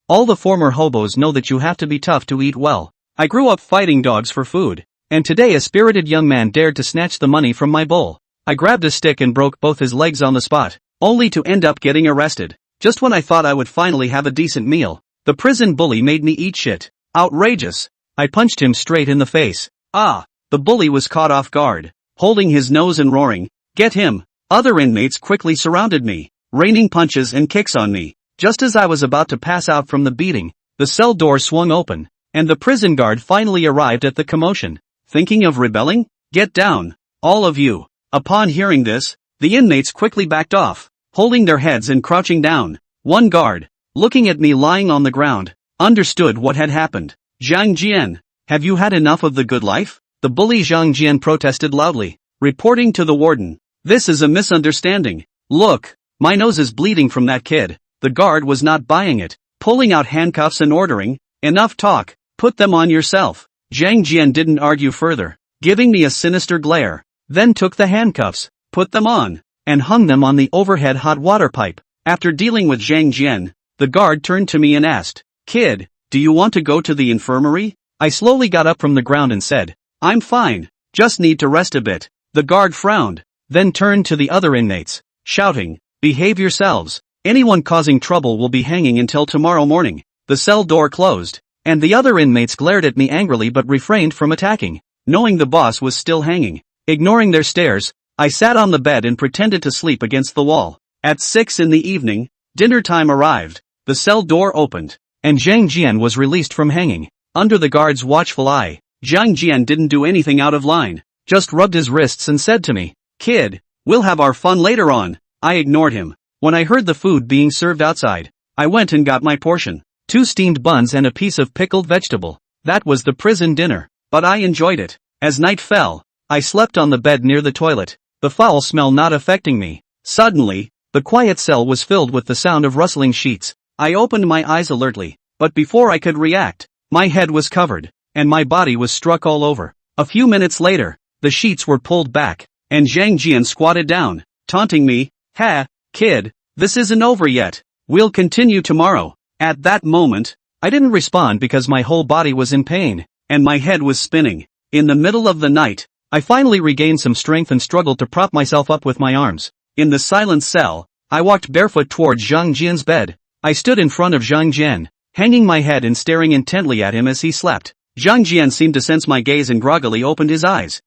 All the former hobos know that you have to be tough to eat well. I grew up fighting dogs for food. And today a spirited young man dared to snatch the money from my bowl. I grabbed a stick and broke both his legs on the spot, only to end up getting arrested. Just when I thought I would finally have a decent meal, the prison bully made me eat shit. Outrageous. I punched him straight in the face. Ah! The bully was caught off guard, holding his nose and roaring, "Get him!" Other inmates quickly surrounded me, raining punches and kicks on me. Just as I was about to pass out from the beating, the cell door swung open, and the prison guard finally arrived at the commotion. Thinking of rebelling? Get down, all of you. Upon hearing this, the inmates quickly backed off, holding their heads and crouching down. One guard, looking at me lying on the ground, understood what had happened. "Zhang Jian, have you had enough of the good life?" The bully Zhang Jian protested loudly, reporting to the warden. "This is a misunderstanding. Look, my nose is bleeding from that kid." The guard was not buying it, pulling out handcuffs and ordering, "Enough talk, put them on yourself." Zhang Jian didn't argue further, giving me a sinister glare, then took the handcuffs, put them on, and hung them on the overhead hot water pipe. After dealing with Zhang Jian, the guard turned to me and asked, "Kid, do you want to go to the infirmary?" I slowly got up from the ground and said, "I'm fine, just need to rest a bit." The guard frowned, then turned to the other inmates, shouting, "Behave yourselves. Anyone causing trouble will be hanging until tomorrow morning." The cell door closed, and the other inmates glared at me angrily but refrained from attacking, knowing the boss was still hanging. Ignoring their stares, I sat on the bed and pretended to sleep against the wall. At 6 in the evening, dinner time arrived, the cell door opened, and Zhang Jian was released from hanging. Under the guard's watchful eye, Zhang Jian didn't do anything out of line, just rubbed his wrists and said to me, "Kid, we'll have our fun later on." I ignored him. When I heard the food being served outside, I went and got my portion. 2 steamed buns and a piece of pickled vegetable. That was the prison dinner, but I enjoyed it. As night fell, I slept on the bed near the toilet, the foul smell not affecting me. Suddenly, the quiet cell was filled with the sound of rustling sheets. I opened my eyes alertly, but before I could react, my head was covered, and my body was struck all over. A few minutes later, the sheets were pulled back, and Zhang Jian squatted down, taunting me, "Ha, kid, this isn't over yet. We'll continue tomorrow." At that moment, I didn't respond because my whole body was in pain, and my head was spinning. In the middle of the night, I finally regained some strength and struggled to prop myself up with my arms. In the silent cell, I walked barefoot towards Zhang Jian's bed. I stood in front of Zhang Jian, hanging my head and staring intently at him as he slept. Zhang Jian seemed to sense my gaze and groggily opened his eyes.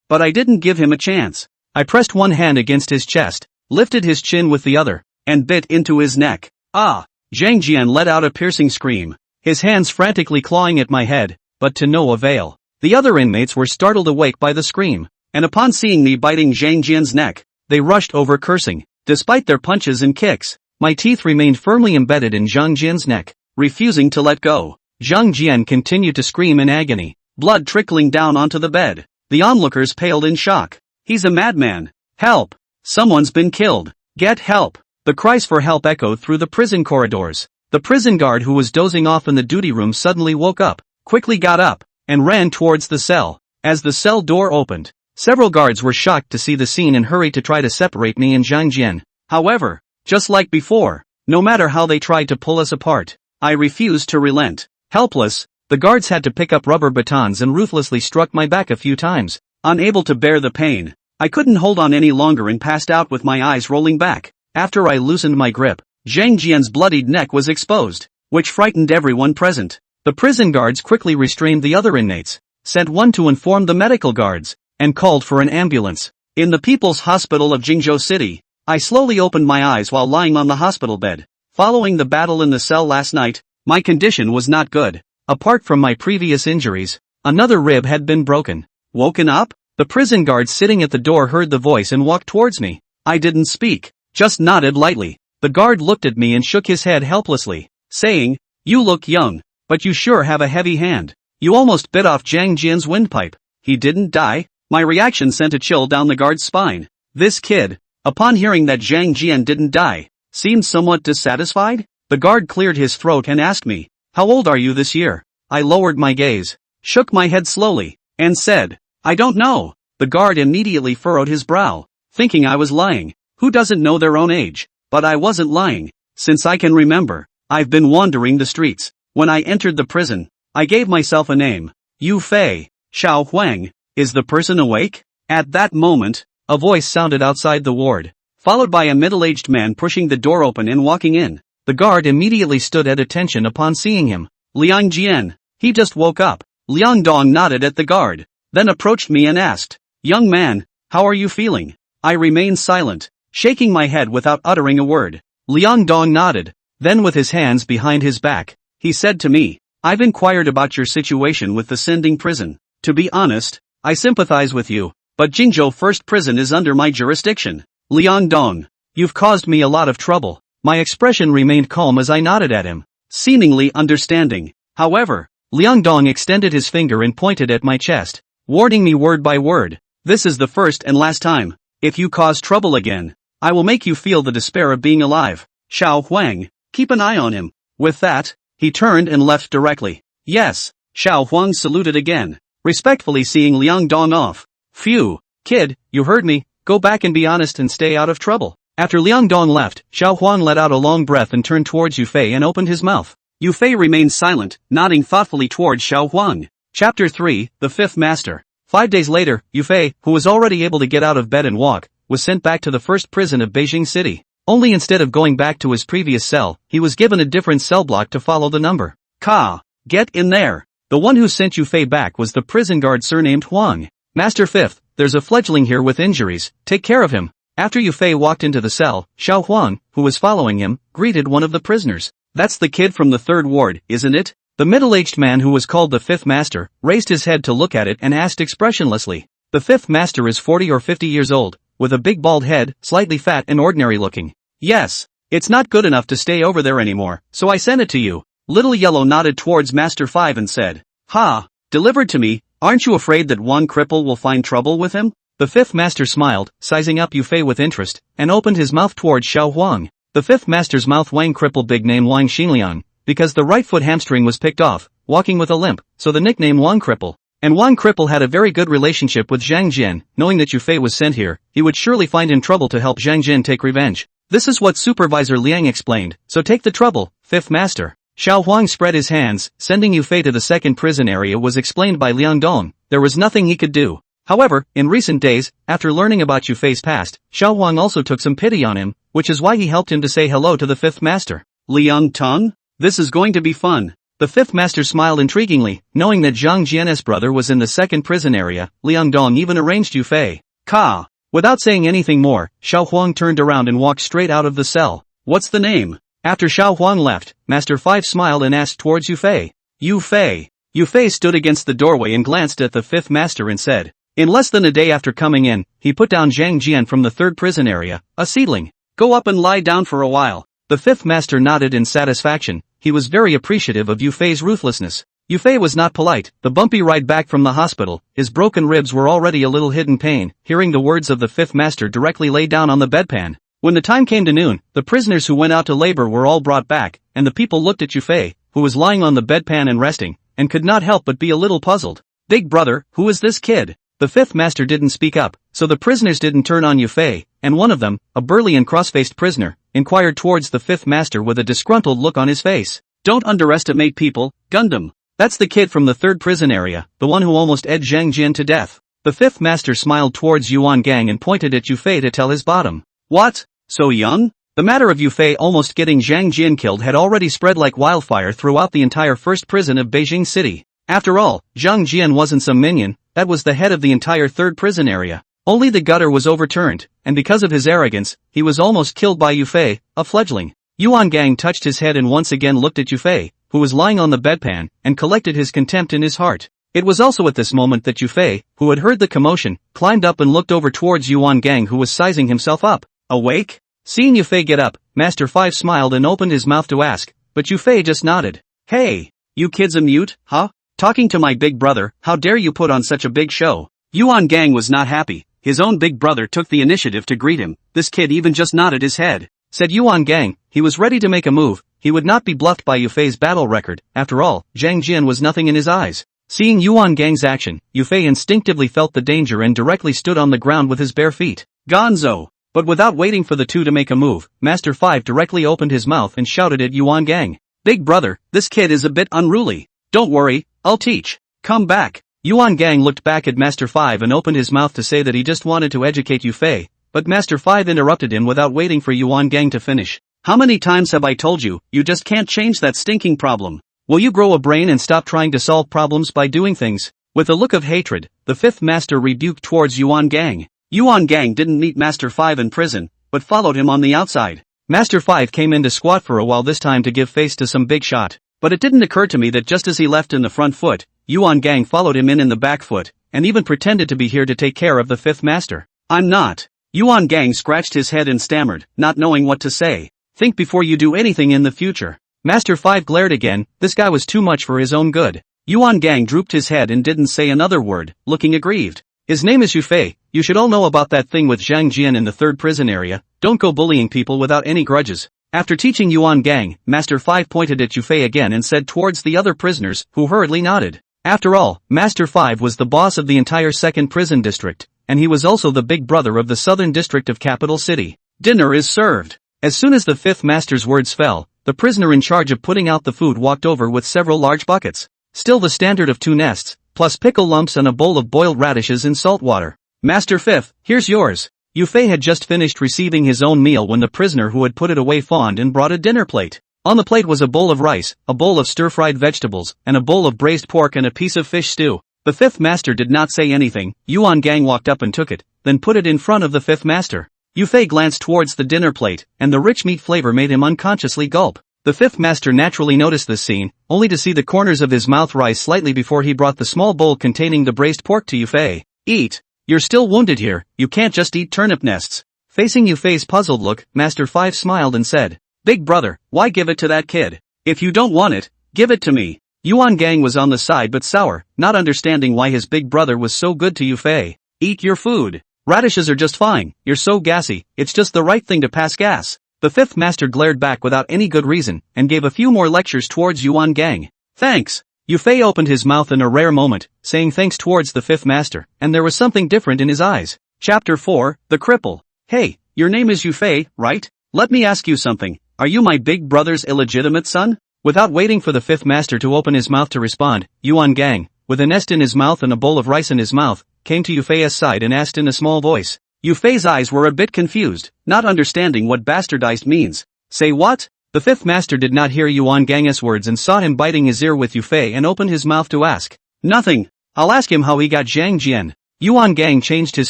But I didn't give him a chance. I pressed one hand against his chest, lifted his chin with the other, and bit into his neck. "Ah!" Zhang Jian let out a piercing scream, his hands frantically clawing at my head, but to no avail. The other inmates were startled awake by the scream, and upon seeing me biting Zhang Jian's neck, they rushed over cursing. Despite their punches and kicks, my teeth remained firmly embedded in Zhang Jian's neck, refusing to let go. Zhang Jian continued to scream in agony, blood trickling down onto the bed. The onlookers paled in shock. "He's a madman. Help! Someone's been killed. Get help!" The cries for help echoed through the prison corridors. The prison guard who was dozing off in the duty room suddenly woke up, quickly got up, and ran towards the cell. As the cell door opened, several guards were shocked to see the scene and hurried to try to separate me and Zhang Jian. However, just like before, no matter how they tried to pull us apart, I refused to relent. Helpless, the guards had to pick up rubber batons and ruthlessly struck my back a few times. Unable to bear the pain, I couldn't hold on any longer and passed out with my eyes rolling back. After I loosened my grip, Zhang Jian's bloodied neck was exposed, which frightened everyone present. The prison guards quickly restrained the other inmates, sent one to inform the medical guards, and called for an ambulance. In the People's Hospital of Jingzhou City, I slowly opened my eyes while lying on the hospital bed. Following the battle in the cell last night, my condition was not good. Apart from my previous injuries, another rib had been broken. Woken up? The prison guard sitting at the door heard the voice and walked towards me. I didn't speak, just nodded lightly. The guard looked at me and shook his head helplessly, saying, "You look young, but you sure have a heavy hand. You almost bit off Zhang Jian's windpipe. He didn't die?" My reaction sent a chill down the guard's spine. This kid, upon hearing that Zhang Jian didn't die, seemed somewhat dissatisfied. The guard cleared his throat and asked me, "How old are you this year?" I lowered my gaze, shook my head slowly, and said, "I don't know." The guard immediately furrowed his brow, thinking I was lying. Who doesn't know their own age? But I wasn't lying. Since I can remember, I've been wandering the streets. When I entered the prison, I gave myself a name. Yu Fei. Xiao Huang. Is the person awake? At that moment, a voice sounded outside the ward, followed by a middle-aged man pushing the door open and walking in. The guard immediately stood at attention upon seeing him. Liang Jian. He just woke up. Liang Dong nodded at the guard, then approached me and asked, "Young man, how are you feeling?" I remained silent, shaking my head without uttering a word. Liang Dong nodded, then with his hands behind his back, he said to me, "I've inquired about your situation with the Sending prison. To be honest, I sympathize with you, but Jingzhou First Prison is under my jurisdiction." Liang Dong, you've caused me a lot of trouble. My expression remained calm as I nodded at him, seemingly understanding. However, Liang Dong extended his finger and pointed at my chest, warning me word by word, "This is the first and last time. If you cause trouble again, I will make you feel the despair of being alive. Xiao Huang, keep an eye on him." With that, he turned and left directly. Yes, Xiao Huang saluted again, respectfully seeing Liang Dong off. Phew, kid, you heard me, go back and be honest and stay out of trouble. After Liang Dong left, Xiao Huang let out a long breath and turned towards Yu Fei and opened his mouth. Yu Fei remained silent, nodding thoughtfully towards Xiao Huang. Chapter 3, The Fifth Master. 5 days later, Yu Fei, who was already able to get out of bed and walk, was sent back to the first prison of Beijing City. Only instead of going back to his previous cell, he was given a different cell block to follow the number. Ka, get in there. The one who sent Yu Fei back was the prison guard surnamed Huang. Master Fifth, there's a fledgling here with injuries, take care of him. After Yu Fei walked into the cell, Xiao Huang, who was following him, greeted one of the prisoners. That's the kid from the third ward, isn't it? The middle-aged man who was called the Fifth Master, raised his head to look at it and asked expressionlessly. The Fifth Master is 40 or 50 years old, with a big bald head, slightly fat and ordinary looking. Yes, it's not good enough to stay over there anymore, so I sent it to you. Little Yellow nodded towards Master 5 and said, "Ha, delivered to me, aren't you afraid that one cripple will find trouble with him?" The Fifth Master smiled, sizing up Yu Fei with interest, and opened his mouth towards Xiao Huang. The Fifth Master's mouth Wang cripple big name Wang Xinliang, because the right foot hamstring was picked off, walking with a limp, so the nickname Wang cripple. And Wang cripple had a very good relationship with Zhang Jian, knowing that Yu Fei was sent here, he would surely find in trouble to help Zhang Jian take revenge. This is what Supervisor Liang explained, so take the trouble, Fifth Master. Xiao Huang spread his hands, sending Yu Fei to the second prison area was explained by Liang Dong. There was nothing he could do. However, in recent days, after learning about Yu Fei's past, Xiao Huang also took some pity on him, which is why he helped him to say hello to the Fifth Master. Liang Tong? This is going to be fun. The Fifth Master smiled intriguingly, knowing that Zhang Jian's brother was in the second prison area. Liang Dong even arranged Yu Fei. Ka. Without saying anything more, Xiao Huang turned around and walked straight out of the cell. What's the name? After Xiao Huang left, Master 5 smiled and asked towards Yu Fei. Yu Fei. Yu Fei stood against the doorway and glanced at the Fifth Master and said, in less than a day after coming in, he put down Zhang Jian from the third prison area, a seedling. Go up and lie down for a while. The Fifth Master nodded in satisfaction. He was very appreciative of Yu Fei's ruthlessness. Yu Fei was not polite. The bumpy ride back from the hospital, his broken ribs were already a little hidden pain. Hearing the words of the Fifth Master directly lay down on the bedpan. When the time came to noon, the prisoners who went out to labor were all brought back, and the people looked at Yu Fei, who was lying on the bedpan and resting, and could not help but be a little puzzled. Big brother, who is this kid? The Fifth Master didn't speak up, so the prisoners didn't turn on Yu Fei, and one of them, a burly and cross-faced prisoner, inquired towards the Fifth Master with a disgruntled look on his face. Don't underestimate people, Gundam. That's the kid from the third prison area, the one who almost edged Zhang Jian to death. The Fifth Master smiled towards Yuan Gang and pointed at Yu Fei to tell his bottom. What? So young? The matter of Yu Fei almost getting Zhang Jian killed had already spread like wildfire throughout the entire first prison of Beijing City. After all, Zhang Jian wasn't some minion, that was the head of the entire third prison area. Only the gutter was overturned, and because of his arrogance, he was almost killed by Yu Fei, a fledgling. Yuan Gang touched his head and once again looked at Yu Fei, who was lying on the bedpan, and collected his contempt in his heart. It was also at this moment that Yu Fei, who had heard the commotion, climbed up and looked over towards Yuan Gang who was sizing himself up. Awake? Seeing Yu Fei get up, Master 5 smiled and opened his mouth to ask, but Yu Fei just nodded. Hey, you kids a mute, huh? Talking to my big brother, how dare you put on such a big show? Yuan Gang was not happy. His own big brother took the initiative to greet him. This kid even just nodded his head. Said Yuan Gang, he was ready to make a move. He would not be bluffed by Yu Fei's battle record. After all, Zhang Jian was nothing in his eyes. Seeing Yuan Gang's action, Yu Fei instinctively felt the danger and directly stood on the ground with his bare feet. Gonzo! But without waiting for the two to make a move, Master 5 directly opened his mouth and shouted at Yuan Gang. Big brother, this kid is a bit unruly. Don't worry, I'll teach. Come back. Yuan Gang looked back at Master 5 and opened his mouth to say that he just wanted to educate Yufei, but Master 5 interrupted him without waiting for Yuan Gang to finish. How many times have I told you, you just can't change that stinking problem? Will you grow a brain and stop trying to solve problems by doing things? With a look of hatred, the fifth master rebuked towards Yuan Gang. Yuan Gang didn't meet Master 5 in prison, but followed him on the outside. Master 5 came in to squat for a while this time to give face to some big shot. But it didn't occur to me that just as he left in the front foot, Yuan Gang followed him in the back foot, and even pretended to be here to take care of the fifth master. I'm not. Yuan Gang scratched his head and stammered, not knowing what to say. Think before you do anything in the future. Master 5 glared again, this guy was too much for his own good. Yuan Gang drooped his head and didn't say another word, looking aggrieved. His name is Yufei, you should all know about that thing with Zhang Jian in the third prison area, don't go bullying people without any grudges. After teaching Yuan Gang, Master 5 pointed at Yufei again and said towards the other prisoners, who hurriedly nodded. After all, Master 5 was the boss of the entire second prison district, and he was also the big brother of the southern district of capital city. Dinner is served. As soon as the fifth master's words fell, the prisoner in charge of putting out the food walked over with several large buckets. Still the standard of 2 nests, plus pickle lumps and a bowl of boiled radishes in salt water. Master 5, here's yours. Yufei had just finished receiving his own meal when the prisoner who had put it away fawned and brought a dinner plate. On the plate was a bowl of rice, a bowl of stir-fried vegetables, and a bowl of braised pork and a piece of fish stew. The fifth master did not say anything. Yuan Gang walked up and took it, then put it in front of the fifth master. Yufei glanced towards the dinner plate, and the rich meat flavor made him unconsciously gulp. The fifth master naturally noticed this scene, only to see the corners of his mouth rise slightly before he brought the small bowl containing the braised pork to Yufei. Eat. You're still wounded here, you can't just eat turnip nests. Facing Yufei's puzzled look, Master 5 smiled and said, Big brother, why give it to that kid? If you don't want it, give it to me. Yuan Gang was on the side but sour, not understanding why his big brother was so good to Yufei. Eat your food. Radishes are just fine, you're so gassy, it's just the right thing to pass gas. The fifth master glared back without any good reason, and gave a few more lectures towards Yuan Gang. Thanks. Yufei opened his mouth in a rare moment, saying thanks towards the fifth master, and there was something different in his eyes. Chapter 4, The Cripple. Hey, your name is Yufei, right? Let me ask you something, are you my big brother's illegitimate son? Without waiting for the fifth master to open his mouth to respond, Yuan Gang, with a nest in his mouth and a bowl of rice in his mouth, came to Yufei's side and asked in a small voice. Yufei's eyes were a bit confused, not understanding what bastardized means. Say what? The fifth master did not hear Yuan Gang's words and saw him biting his ear with Yufei and opened his mouth to ask. Nothing. I'll ask him how he got Zhang Jian. Yuan Gang changed his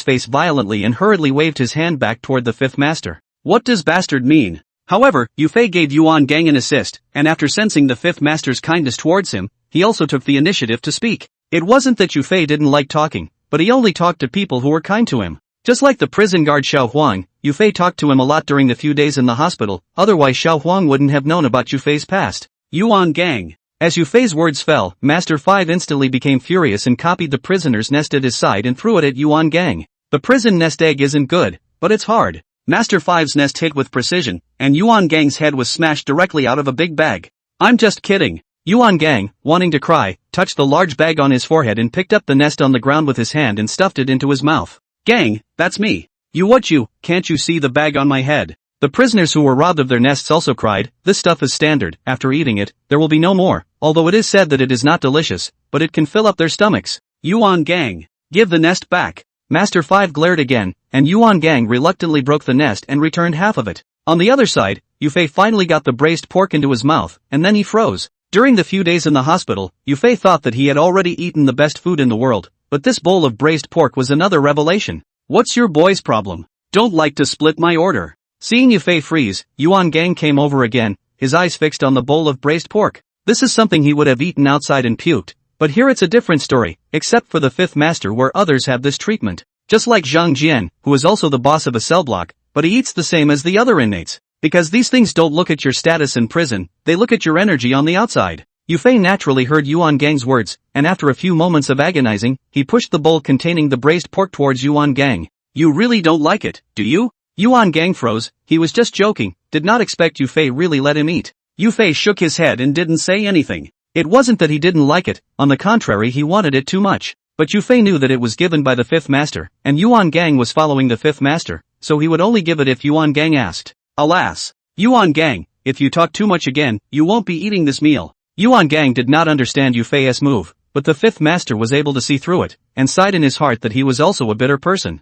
face violently and hurriedly waved his hand back toward the fifth master. What does bastard mean? However, Yufei gave Yuan Gang an assist, and after sensing the fifth master's kindness towards him, he also took the initiative to speak. It wasn't that Yufei didn't like talking, but he only talked to people who were kind to him. Just like the prison guard Xiao Huang, Yufei talked to him a lot during the few days in the hospital, otherwise Xiao Huang wouldn't have known about Yufei's past. Yuan Gang. As Yufei's words fell, Master 5 instantly became furious and copied the prisoner's nest at his side and threw it at Yuan Gang. The prison nest egg isn't good, but it's hard. Master 5's nest hit with precision, and Yuan Gang's head was smashed directly out of a big bag. I'm just kidding. Yuan Gang, wanting to cry, touched the large bag on his forehead and picked up the nest on the ground with his hand and stuffed it into his mouth. Gang, that's me. Can't you see the bag on my head? The prisoners who were robbed of their nests also cried, this stuff is standard, after eating it, there will be no more, although it is said that it is not delicious, but it can fill up their stomachs. Yuan Gang, give the nest back. Master 5 glared again, and Yuan Gang reluctantly broke the nest and returned half of it. On the other side, Yufei finally got the braised pork into his mouth, and then he froze. During the few days in the hospital, Yufei thought that he had already eaten the best food in the world, but this bowl of braised pork was another revelation. What's your boy's problem? Don't like to split my order. Seeing Yufei freeze, Yuan Gang came over again, his eyes fixed on the bowl of braised pork. This is something he would have eaten outside and puked, but here it's a different story, except for the fifth master where others have this treatment. Just like Zhang Jian, who is also the boss of a cell block, but he eats the same as the other inmates. Because these things don't look at your status in prison, they look at your energy on the outside. Yufei naturally heard Yuan Gang's words, and after a few moments of agonizing, he pushed the bowl containing the braised pork towards Yuan Gang. You really don't like it, do you? Yuan Gang froze, he was just joking, did not expect Yufei really let him eat. Yufei shook his head and didn't say anything. It wasn't that he didn't like it, on the contrary he wanted it too much. But Yufei knew that it was given by the fifth master, and Yuan Gang was following the fifth master, so he would only give it if Yuan Gang asked. Alas! Yuan Gang, if you talk too much again, you won't be eating this meal. Yuan Gang did not understand Yufei's move, but the fifth master was able to see through it, and sighed in his heart that he was also a bitter person.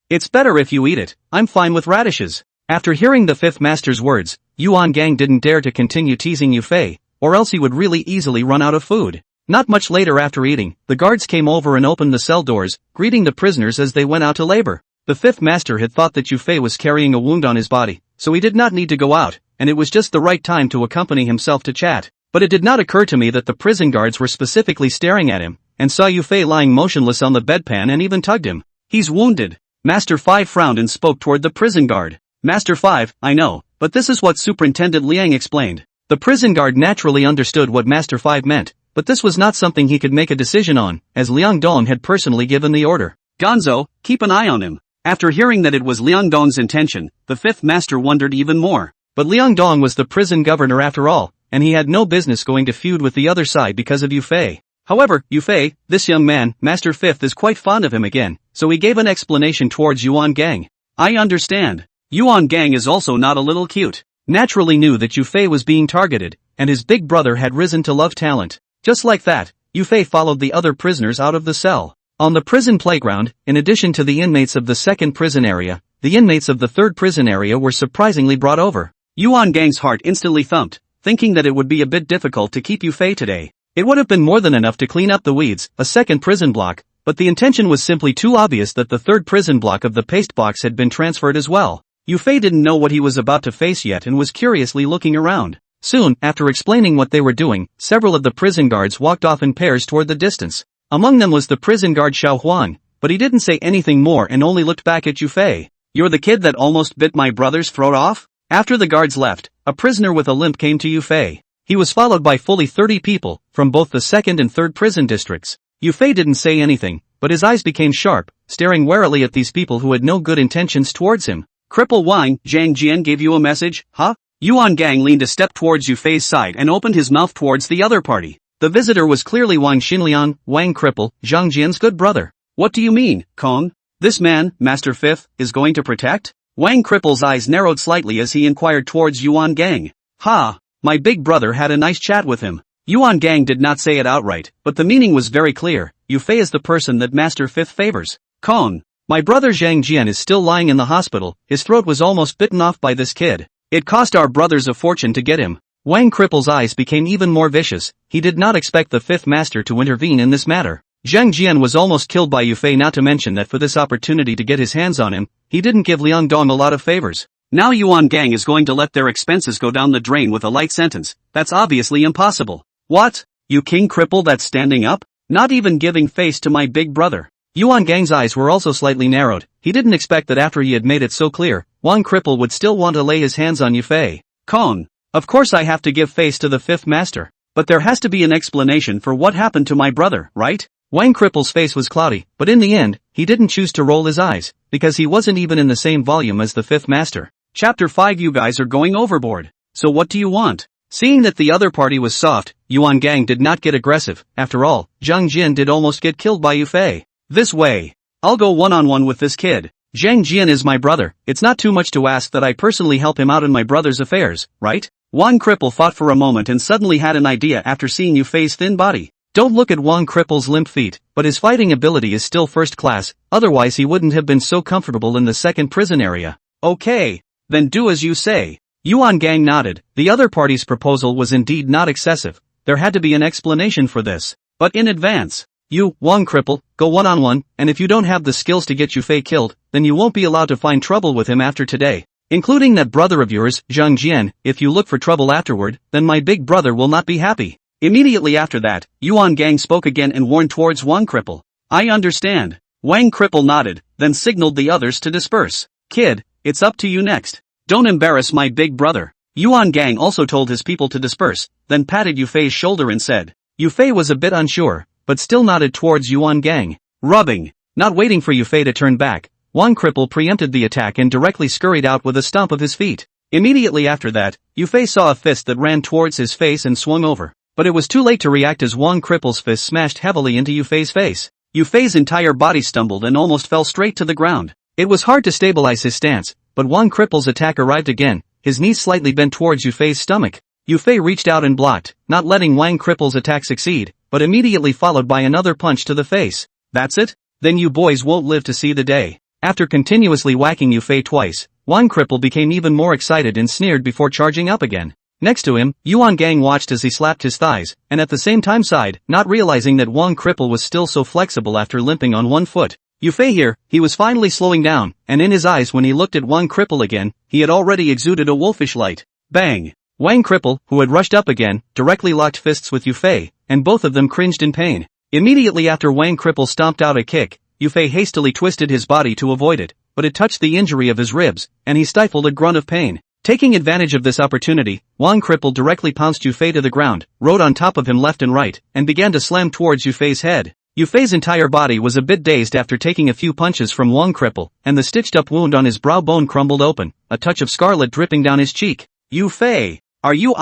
It's better if you eat it, I'm fine with radishes. After hearing the fifth master's words, Yuan Gang didn't dare to continue teasing Yufei, or else he would really easily run out of food. Not much later after eating, the guards came over and opened the cell doors, greeting the prisoners as they went out to labor. The fifth master had thought that Yufei was carrying a wound on his body, so he did not need to go out, and it was just the right time to accompany himself to chat. But it did not occur to me that the prison guards were specifically staring at him, and saw Yufei lying motionless on the bedpan and even tugged him. He's wounded. Master 5 frowned and spoke toward the prison guard. Master 5, I know, but this is what Superintendent Liang explained. The prison guard naturally understood what Master 5 meant, but this was not something he could make a decision on, as Liang Dong had personally given the order. Gonzo, keep an eye on him. After hearing that it was Liang Dong's intention, the fifth master wondered even more. But Liang Dong was the prison governor after all, and he had no business going to feud with the other side because of Yufei. However, Yufei, this young man, Master Fifth is quite fond of him again, so he gave an explanation towards Yuan Gang. I understand. Yuan Gang is also not a little cute. Naturally knew that Yufei was being targeted, and his big brother had risen to love talent. Just like that, Yufei followed the other prisoners out of the cell. On the prison playground, in addition to the inmates of the second prison area, the inmates of the third prison area were surprisingly brought over. Yuan Gang's heart instantly thumped, thinking that it would be a bit difficult to keep Yufei today. It would have been more than enough to clean up the weeds, a second prison block, but the intention was simply too obvious that the third prison block of the paste box had been transferred as well. Yufei didn't know what he was about to face yet and was curiously looking around. Soon, after explaining what they were doing, several of the prison guards walked off in pairs toward the distance. Among them was the prison guard Xiao Huan, but he didn't say anything more and only looked back at Yufei. You're the kid that almost bit my brother's throat off? After the guards left, a prisoner with a limp came to Yufei. He was followed by fully 30 people, from both the second and third prison districts. Yufei didn't say anything, but his eyes became sharp, staring warily at these people who had no good intentions towards him. Cripple Wang, Zhang Jian gave you a message, huh? Yuan Gang leaned a step towards Yufei's side and opened his mouth towards the other party. The visitor was clearly Wang Xinliang, Wang Cripple, Zhang Jian's good brother. What do you mean, Kong? This man, Master Fifth, is going to protect? Wang Cripple's eyes narrowed slightly as he inquired towards Yuan Gang. Ha! My big brother had a nice chat with him. Yuan Gang did not say it outright, but the meaning was very clear. Yufei is the person that Master Fifth favors. Kong. My brother Zhang Jian is still lying in the hospital, his throat was almost bitten off by this kid. It cost our brothers a fortune to get him. Wang Cripple's eyes became even more vicious. He did not expect the fifth master to intervene in this matter. Zhang Jian was almost killed by Yufei, not to mention that for this opportunity to get his hands on him, he didn't give Liang Dong a lot of favors. Now Yuan Gang is going to let their expenses go down the drain with a light sentence. That's obviously impossible. What? You king cripple that's standing up? Not even giving face to my big brother. Yuan Gang's eyes were also slightly narrowed. He didn't expect that after he had made it so clear, Wang Cripple would still want to lay his hands on Yufei. Kong. Of course I have to give face to the fifth master. But there has to be an explanation for what happened to my brother, right? Wang Cripple's face was cloudy, but in the end, he didn't choose to roll his eyes, because he wasn't even in the same volume as the fifth master. Chapter 5. You guys are going overboard. So what do you want? Seeing that the other party was soft, Yuan Gang did not get aggressive. After all, Zhang Jian did almost get killed by Yufei. This way. I'll go one-on-one with this kid. Zhang Jian is my brother. It's not too much to ask that I personally help him out in my brother's affairs, right? Wang Cripple thought for a moment and suddenly had an idea after seeing Yufei's thin body. Don't look at Wang Cripple's limp feet, but his fighting ability is still first class, otherwise he wouldn't have been so comfortable in the second prison area. Okay. Then do as you say. Yuan Gang nodded. The other party's proposal was indeed not excessive. There had to be an explanation for this. But in advance. You, Wang Cripple, go one-on-one, and if you don't have the skills to get Yufei killed, then you won't be allowed to find trouble with him after today. Including that brother of yours, Zhang Jian. If you look for trouble afterward, then my big brother will not be happy. Immediately after that, Yuan Gang spoke again and warned towards Wang Cripple. I understand. Wang Cripple nodded, then signaled the others to disperse. Kid, it's up to you next. Don't embarrass my big brother. Yuan Gang also told his people to disperse, then patted Yufei's shoulder and said. Yufei was a bit unsure, but still nodded towards Yuan Gang. Rubbing. Not waiting for Yufei to turn back, Wang Cripple preempted the attack and directly scurried out with a stomp of his feet. Immediately after that, Yufei saw a fist that ran towards his face and swung over. But it was too late to react as Wang Cripple's fist smashed heavily into Yufei's face. Yufei's entire body stumbled and almost fell straight to the ground. It was hard to stabilize his stance, but Wang Cripple's attack arrived again, his knees slightly bent towards Yufei's stomach. Yufei reached out and blocked, not letting Wang Cripple's attack succeed, but immediately followed by another punch to the face. That's it? Then you boys won't live to see the day. After continuously whacking Yufei twice, Wang Cripple became even more excited and sneered before charging up again. Next to him, Yuan Gang watched as he slapped his thighs, and at the same time sighed, not realizing that Wang Cripple was still so flexible after limping on one foot. Yufei here, he was finally slowing down, and in his eyes when he looked at Wang Cripple again, he had already exuded a wolfish light. Bang! Wang Cripple, who had rushed up again, directly locked fists with Yufei, and both of them cringed in pain. Immediately after Wang Cripple stomped out a kick, Yufei hastily twisted his body to avoid it, but it touched the injury of his ribs, and he stifled a grunt of pain. Taking advantage of this opportunity, Wang Cripple directly pounced Yufei to the ground, rode on top of him left and right, and began to slam towards Yufei's head. Yufei's entire body was a bit dazed after taking a few punches from Wang Cripple, and the stitched-up wound on his brow bone crumbled open, a touch of scarlet dripping down his cheek. Yufei! Are you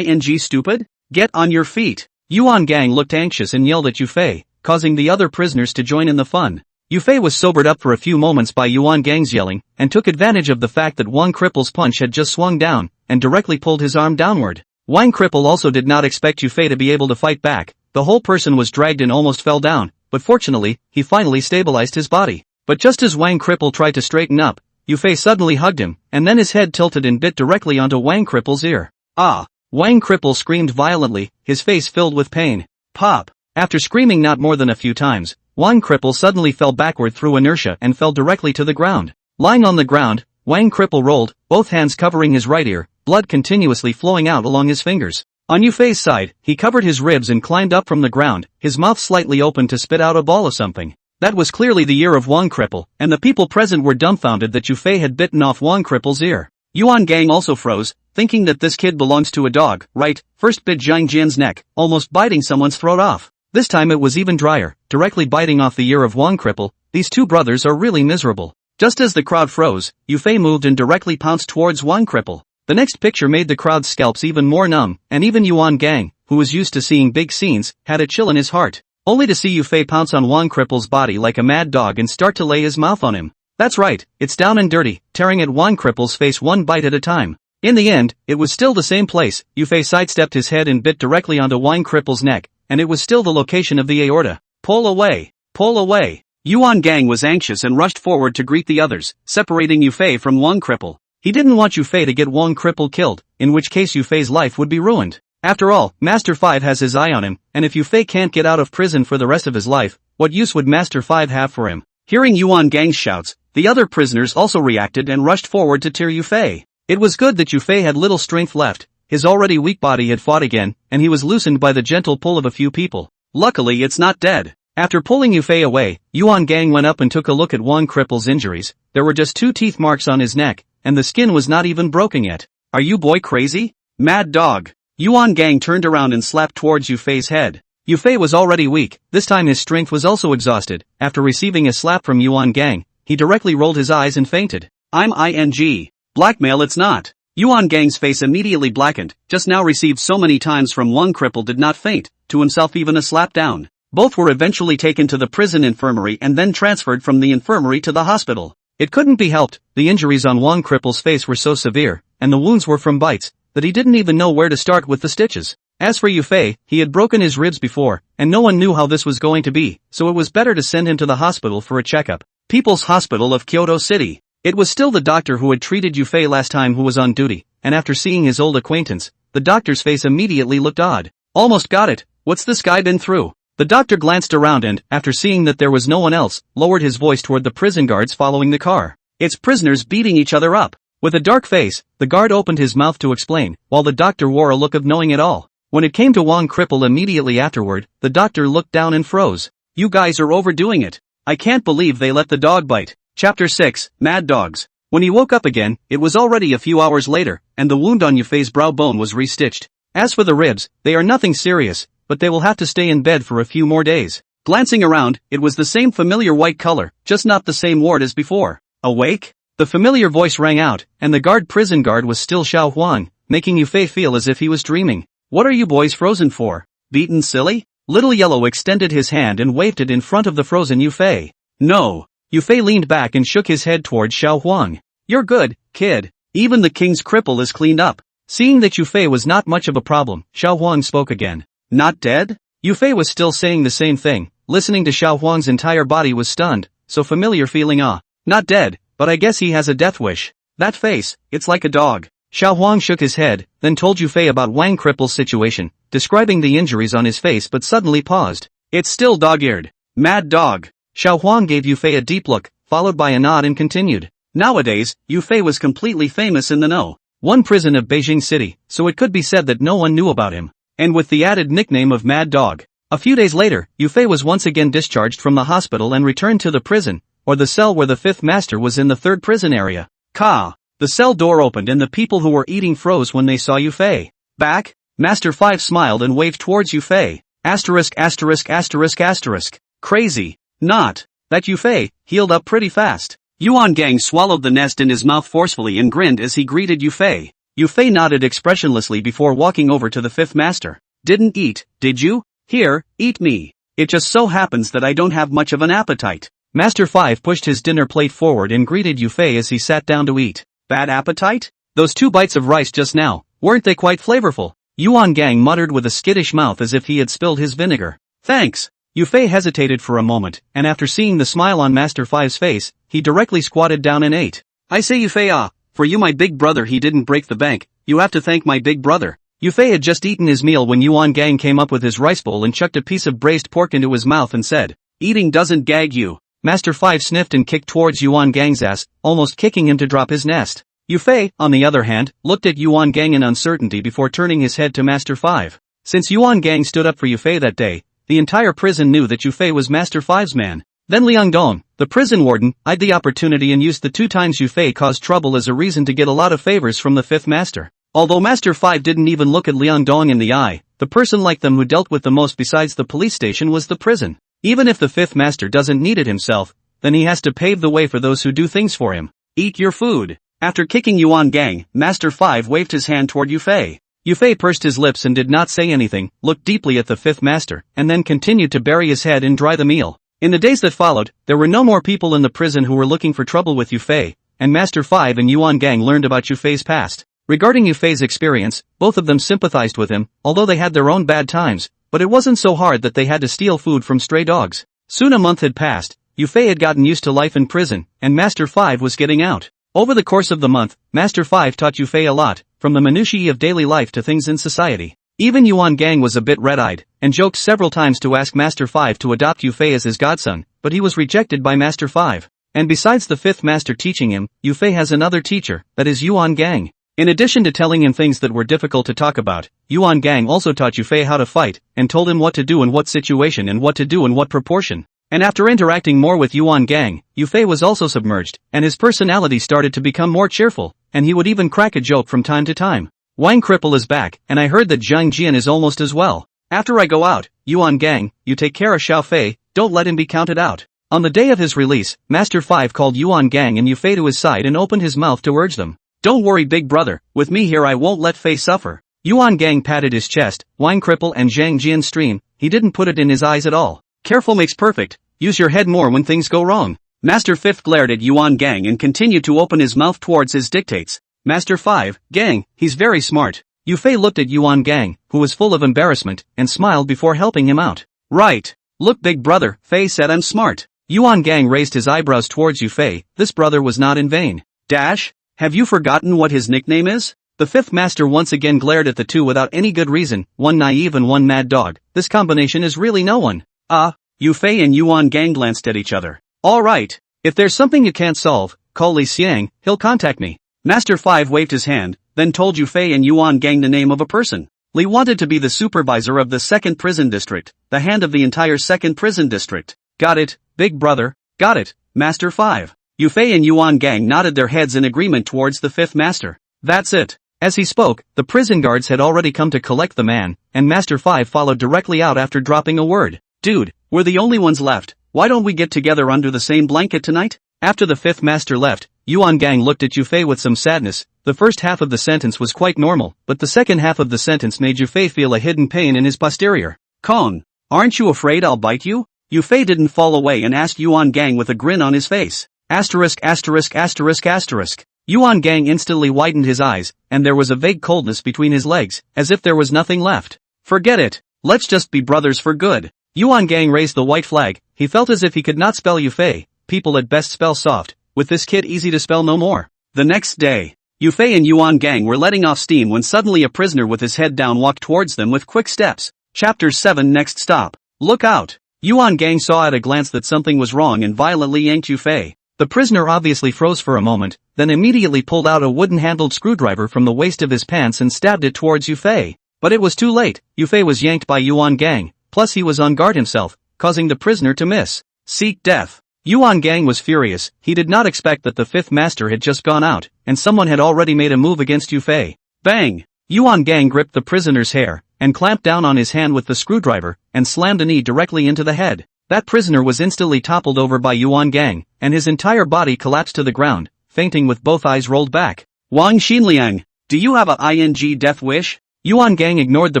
stupid? Get on your feet! Yuan Gang looked anxious and yelled at Yufei, causing the other prisoners to join in the fun. Yufei was sobered up for a few moments by Yuan Gang's yelling, and took advantage of the fact that Wang Cripple's punch had just swung down, and directly pulled his arm downward. Wang Cripple also did not expect Yufei to be able to fight back. The whole person was dragged and almost fell down, but fortunately, he finally stabilized his body. But just as Wang Cripple tried to straighten up, Yufei suddenly hugged him, and then his head tilted and bit directly onto Wang Cripple's ear. Ah! Wang Cripple screamed violently, his face filled with pain. Pop! After screaming not more than a few times, Wang Cripple suddenly fell backward through inertia and fell directly to the ground. Lying on the ground, Wang Cripple rolled, both hands covering his right ear, blood continuously flowing out along his fingers. On Yufei's side, he covered his ribs and climbed up from the ground, his mouth slightly open to spit out a ball of something. That was clearly the ear of Wang Cripple, and the people present were dumbfounded that Yufei had bitten off Wang Cripple's ear. Yuan Gang also froze, thinking that this kid belongs to a dog, right? First bit Zhang Jian's neck, almost biting someone's throat off. This time it was even drier, directly biting off the ear of Wang Cripple. These two brothers are really miserable. Just as the crowd froze, Yufei moved and directly pounced towards Wang Cripple. The next picture made the crowd's scalps even more numb, and even Yuan Gang, who was used to seeing big scenes, had a chill in his heart. Only to see Yufei pounce on Wang Cripple's body like a mad dog and start to lay his mouth on him. That's right, it's down and dirty, tearing at Wang Cripple's face one bite at a time. In the end, it was still the same place. Yufei sidestepped his head and bit directly onto Wang Cripple's neck, and it was still the location of the aorta. Pull away! Pull away! Yuan Gang was anxious and rushed forward to greet the others, separating Yufei from Wang Cripple. He didn't want Yufei to get Wang Cripple killed, in which case Yufei's life would be ruined. After all, Master 5 has his eye on him, and if Yufei can't get out of prison for the rest of his life, what use would Master 5 have for him? Hearing Yuan Gang's shouts, the other prisoners also reacted and rushed forward to tear Yufei. It was good that Yufei had little strength left, his already weak body had fought again, and he was loosened by the gentle pull of a few people. Luckily it's not dead. After pulling Yufei away, Yuan Gang went up and took a look at Wang Cripple's injuries. There were just 2 teeth marks on his neck, and the skin was not even broken yet. Are you boy crazy? Mad dog! Yuan Gang turned around and slapped towards Yufei's head. Yufei was already weak, this time his strength was also exhausted. After receiving a slap from Yuan Gang, he directly rolled his eyes and fainted. I'm ing. Blackmail it's not. Yuan Gang's face immediately blackened, just now received so many times from Wang Cripple did not faint, to himself even a slap down. Both were eventually taken to the prison infirmary and then transferred from the infirmary to the hospital. It couldn't be helped, the injuries on Wang Cripple's face were so severe, and the wounds were from bites, that he didn't even know where to start with the stitches. As for Yufei, he had broken his ribs before, and no one knew how this was going to be, so it was better to send him to the hospital for a checkup. People's Hospital of Kyoto City. It was still the doctor who had treated Yufei last time who was on duty, and after seeing his old acquaintance, the doctor's face immediately looked odd. Almost got it, what's this guy been through? The doctor glanced around and, after seeing that there was no one else, lowered his voice toward the prison guards following the car. It's prisoners beating each other up. With a dark face, the guard opened his mouth to explain, while the doctor wore a look of knowing it all. When it came to Wang Cripple immediately afterward, the doctor looked down and froze. You guys are overdoing it. I can't believe they let the dog bite. Chapter 6, Mad Dogs. When he woke up again, it was already a few hours later, and the wound on Yufei's brow bone was restitched. As for the ribs, they are nothing serious, but they will have to stay in bed for a few more days. Glancing around, it was the same familiar white color, just not the same ward as before. Awake? The familiar voice rang out, and the prison guard was still Xiao Huang, making Yufei feel as if he was dreaming. What are you boys frozen for? Beaten silly? Little Yellow extended his hand and waved it in front of the frozen Yufei. No. Yufei leaned back and shook his head toward Xiao Huang. You're good, kid. Even the king's cripple is cleaned up. Seeing that Yufei was not much of a problem, Xiao Huang spoke again. Not dead? Yufei was still saying the same thing. Listening to Xiao Huang's entire body was stunned, so familiar feeling not dead, but I guess he has a death wish. That face, it's like a dog. Xiao Huang shook his head, then told Yufei about Wang Cripple's situation, describing the injuries on his face but suddenly paused. It's still dog-eared. Mad dog. Xiao Huang gave Yufei a deep look, followed by a nod and continued. Nowadays, Yufei was completely famous in the know. One prison of Beijing City, so it could be said that no one knew about him. And with the added nickname of Mad Dog. A few days later, Yufei was once again discharged from the hospital and returned to the prison, or the cell where the fifth master was in the third prison area. Ka! The cell door opened and the people who were eating froze when they saw Yufei. Back? Master 5 smiled and waved towards Yufei. Asterisk asterisk asterisk asterisk. Crazy. Not. That Yufei healed up pretty fast. Yuan Gang swallowed the nest in his mouth forcefully and grinned as he greeted Yufei. Yufei nodded expressionlessly before walking over to the fifth master. Didn't eat, did you? Here, eat me. It just so happens that I don't have much of an appetite. Master 5 pushed his dinner plate forward and greeted Yufei as he sat down to eat. Bad appetite? Those 2 bites of rice just now, weren't they quite flavorful? Yuan Gang muttered with a skittish mouth as if he had spilled his vinegar. Thanks. Yufei hesitated for a moment, and after seeing the smile on Master 5's face, he directly squatted down and ate. I say Yufei for you my big brother he didn't break the bank, you have to thank my big brother. Yufei had just eaten his meal when Yuan Gang came up with his rice bowl and chucked a piece of braised pork into his mouth and said, eating doesn't gag you. Master 5 sniffed and kicked towards Yuan Gang's ass, almost kicking him to drop his nest. Yufei, on the other hand, looked at Yuan Gang in uncertainty before turning his head to Master 5. Since Yuan Gang stood up for Yufei that day, the entire prison knew that Yufei was Master 5's man. Then Liang Dong, the prison warden, eyed the opportunity and used the 2 times Yufei caused trouble as a reason to get a lot of favors from the 5th master. Although Master 5 didn't even look at Liang Dong in the eye, the person like them who dealt with the most besides the police station was the prison. Even if the 5th master doesn't need it himself, then he has to pave the way for those who do things for him. Eat your food. After kicking Yuan Gang, Master 5 waved his hand toward Yufei. Yufei pursed his lips and did not say anything, looked deeply at the 5th master, and then continued to bury his head and dry the meal. In the days that followed, there were no more people in the prison who were looking for trouble with Yufei, and Master 5 and Yuan Gang learned about Yufei's past. Regarding Yufei's experience, both of them sympathized with him, although they had their own bad times, but it wasn't so hard that they had to steal food from stray dogs. Soon a month had passed, Yufei had gotten used to life in prison, and Master 5 was getting out. Over the course of the month, Master 5 taught Yufei a lot, from the minutiae of daily life to things in society. Even Yuan Gang was a bit red-eyed, and joked several times to ask Master 5 to adopt Yufei as his godson, but he was rejected by Master 5. And besides the 5th master teaching him, Yufei has another teacher, that is Yuan Gang. In addition to telling him things that were difficult to talk about, Yuan Gang also taught Yufei how to fight, and told him what to do in what situation and what to do in what proportion. And after interacting more with Yuan Gang, Yufei was also submerged, and his personality started to become more cheerful, and he would even crack a joke from time to time. Wang Cripple is back, and I heard that Zhang Jian is almost as well. After I go out, Yuan Gang, you take care of Xiao Fei, don't let him be counted out. On the day of his release, Master 5 called Yuan Gang and Yufei to his side and opened his mouth to urge them. Don't worry big brother, with me here I won't let Fei suffer. Yuan Gang patted his chest, Wang Cripple and Zhang Jian stream, he didn't put it in his eyes at all. Careful makes perfect, use your head more when things go wrong. Master 5 glared at Yuan Gang and continued to open his mouth towards his dictates. Master 5, Gang, he's very smart. Yufei looked at Yuan Gang, who was full of embarrassment, and smiled before helping him out. Right. Look big brother, Fei said I'm smart. Yuan Gang raised his eyebrows towards Yufei, this brother was not in vain. Dash? Have you forgotten what his nickname is? The 5th master once again glared at the two without any good reason, one naive and one mad dog. This combination is really no one. Yufei and Yuan Gang glanced at each other. Alright. If there's something you can't solve, call Li Xiang, he'll contact me. Master 5 waved his hand, then told Yufei and Yuan Gang the name of a person. Li wanted to be the supervisor of the 2nd prison district, the hand of the entire 2nd prison district. Got it, big brother, got it, Master 5. Yufei and Yuan Gang nodded their heads in agreement towards the 5th master. That's it. As he spoke, the prison guards had already come to collect the man, and Master 5 followed directly out after dropping a word. Dude, we're the only ones left, why don't we get together under the same blanket tonight? After the 5th master left, Yuan Gang looked at Yufei with some sadness. The first half of the sentence was quite normal, but the second half of the sentence made Yufei feel a hidden pain in his posterior. Kong. Aren't you afraid I'll bite you? Yufei didn't fall away and asked Yuan Gang with a grin on his face. Asterisk asterisk asterisk asterisk. Yuan Gang instantly widened his eyes, and there was a vague coldness between his legs, as if there was nothing left. Forget it. Let's just be brothers for good. Yuan Gang raised the white flag. He felt as if he could not spell Yufei. People at best spell soft. With this kid easy to spell no more. The next day, Yufei and Yuan Gang were letting off steam when suddenly a prisoner with his head down walked towards them with quick steps. Chapter 7 Next stop. Look out. Yuan Gang saw at a glance that something was wrong and violently yanked Yufei. The prisoner obviously froze for a moment, then immediately pulled out a wooden-handled screwdriver from the waist of his pants and stabbed it towards Yufei. But it was too late. Yufei was yanked by Yuan Gang, plus he was on guard himself, causing the prisoner to miss. Seek death. Yuan Gang was furious. He did not expect that the fifth master had just gone out, and someone had already made a move against Yufei. Bang! Yuan Gang gripped the prisoner's hair, and clamped down on his hand with the screwdriver, and slammed a knee directly into the head. That prisoner was instantly toppled over by Yuan Gang, and his entire body collapsed to the ground, fainting with both eyes rolled back. Wang Xinliang, do you have a ing death wish? Yuan Gang ignored the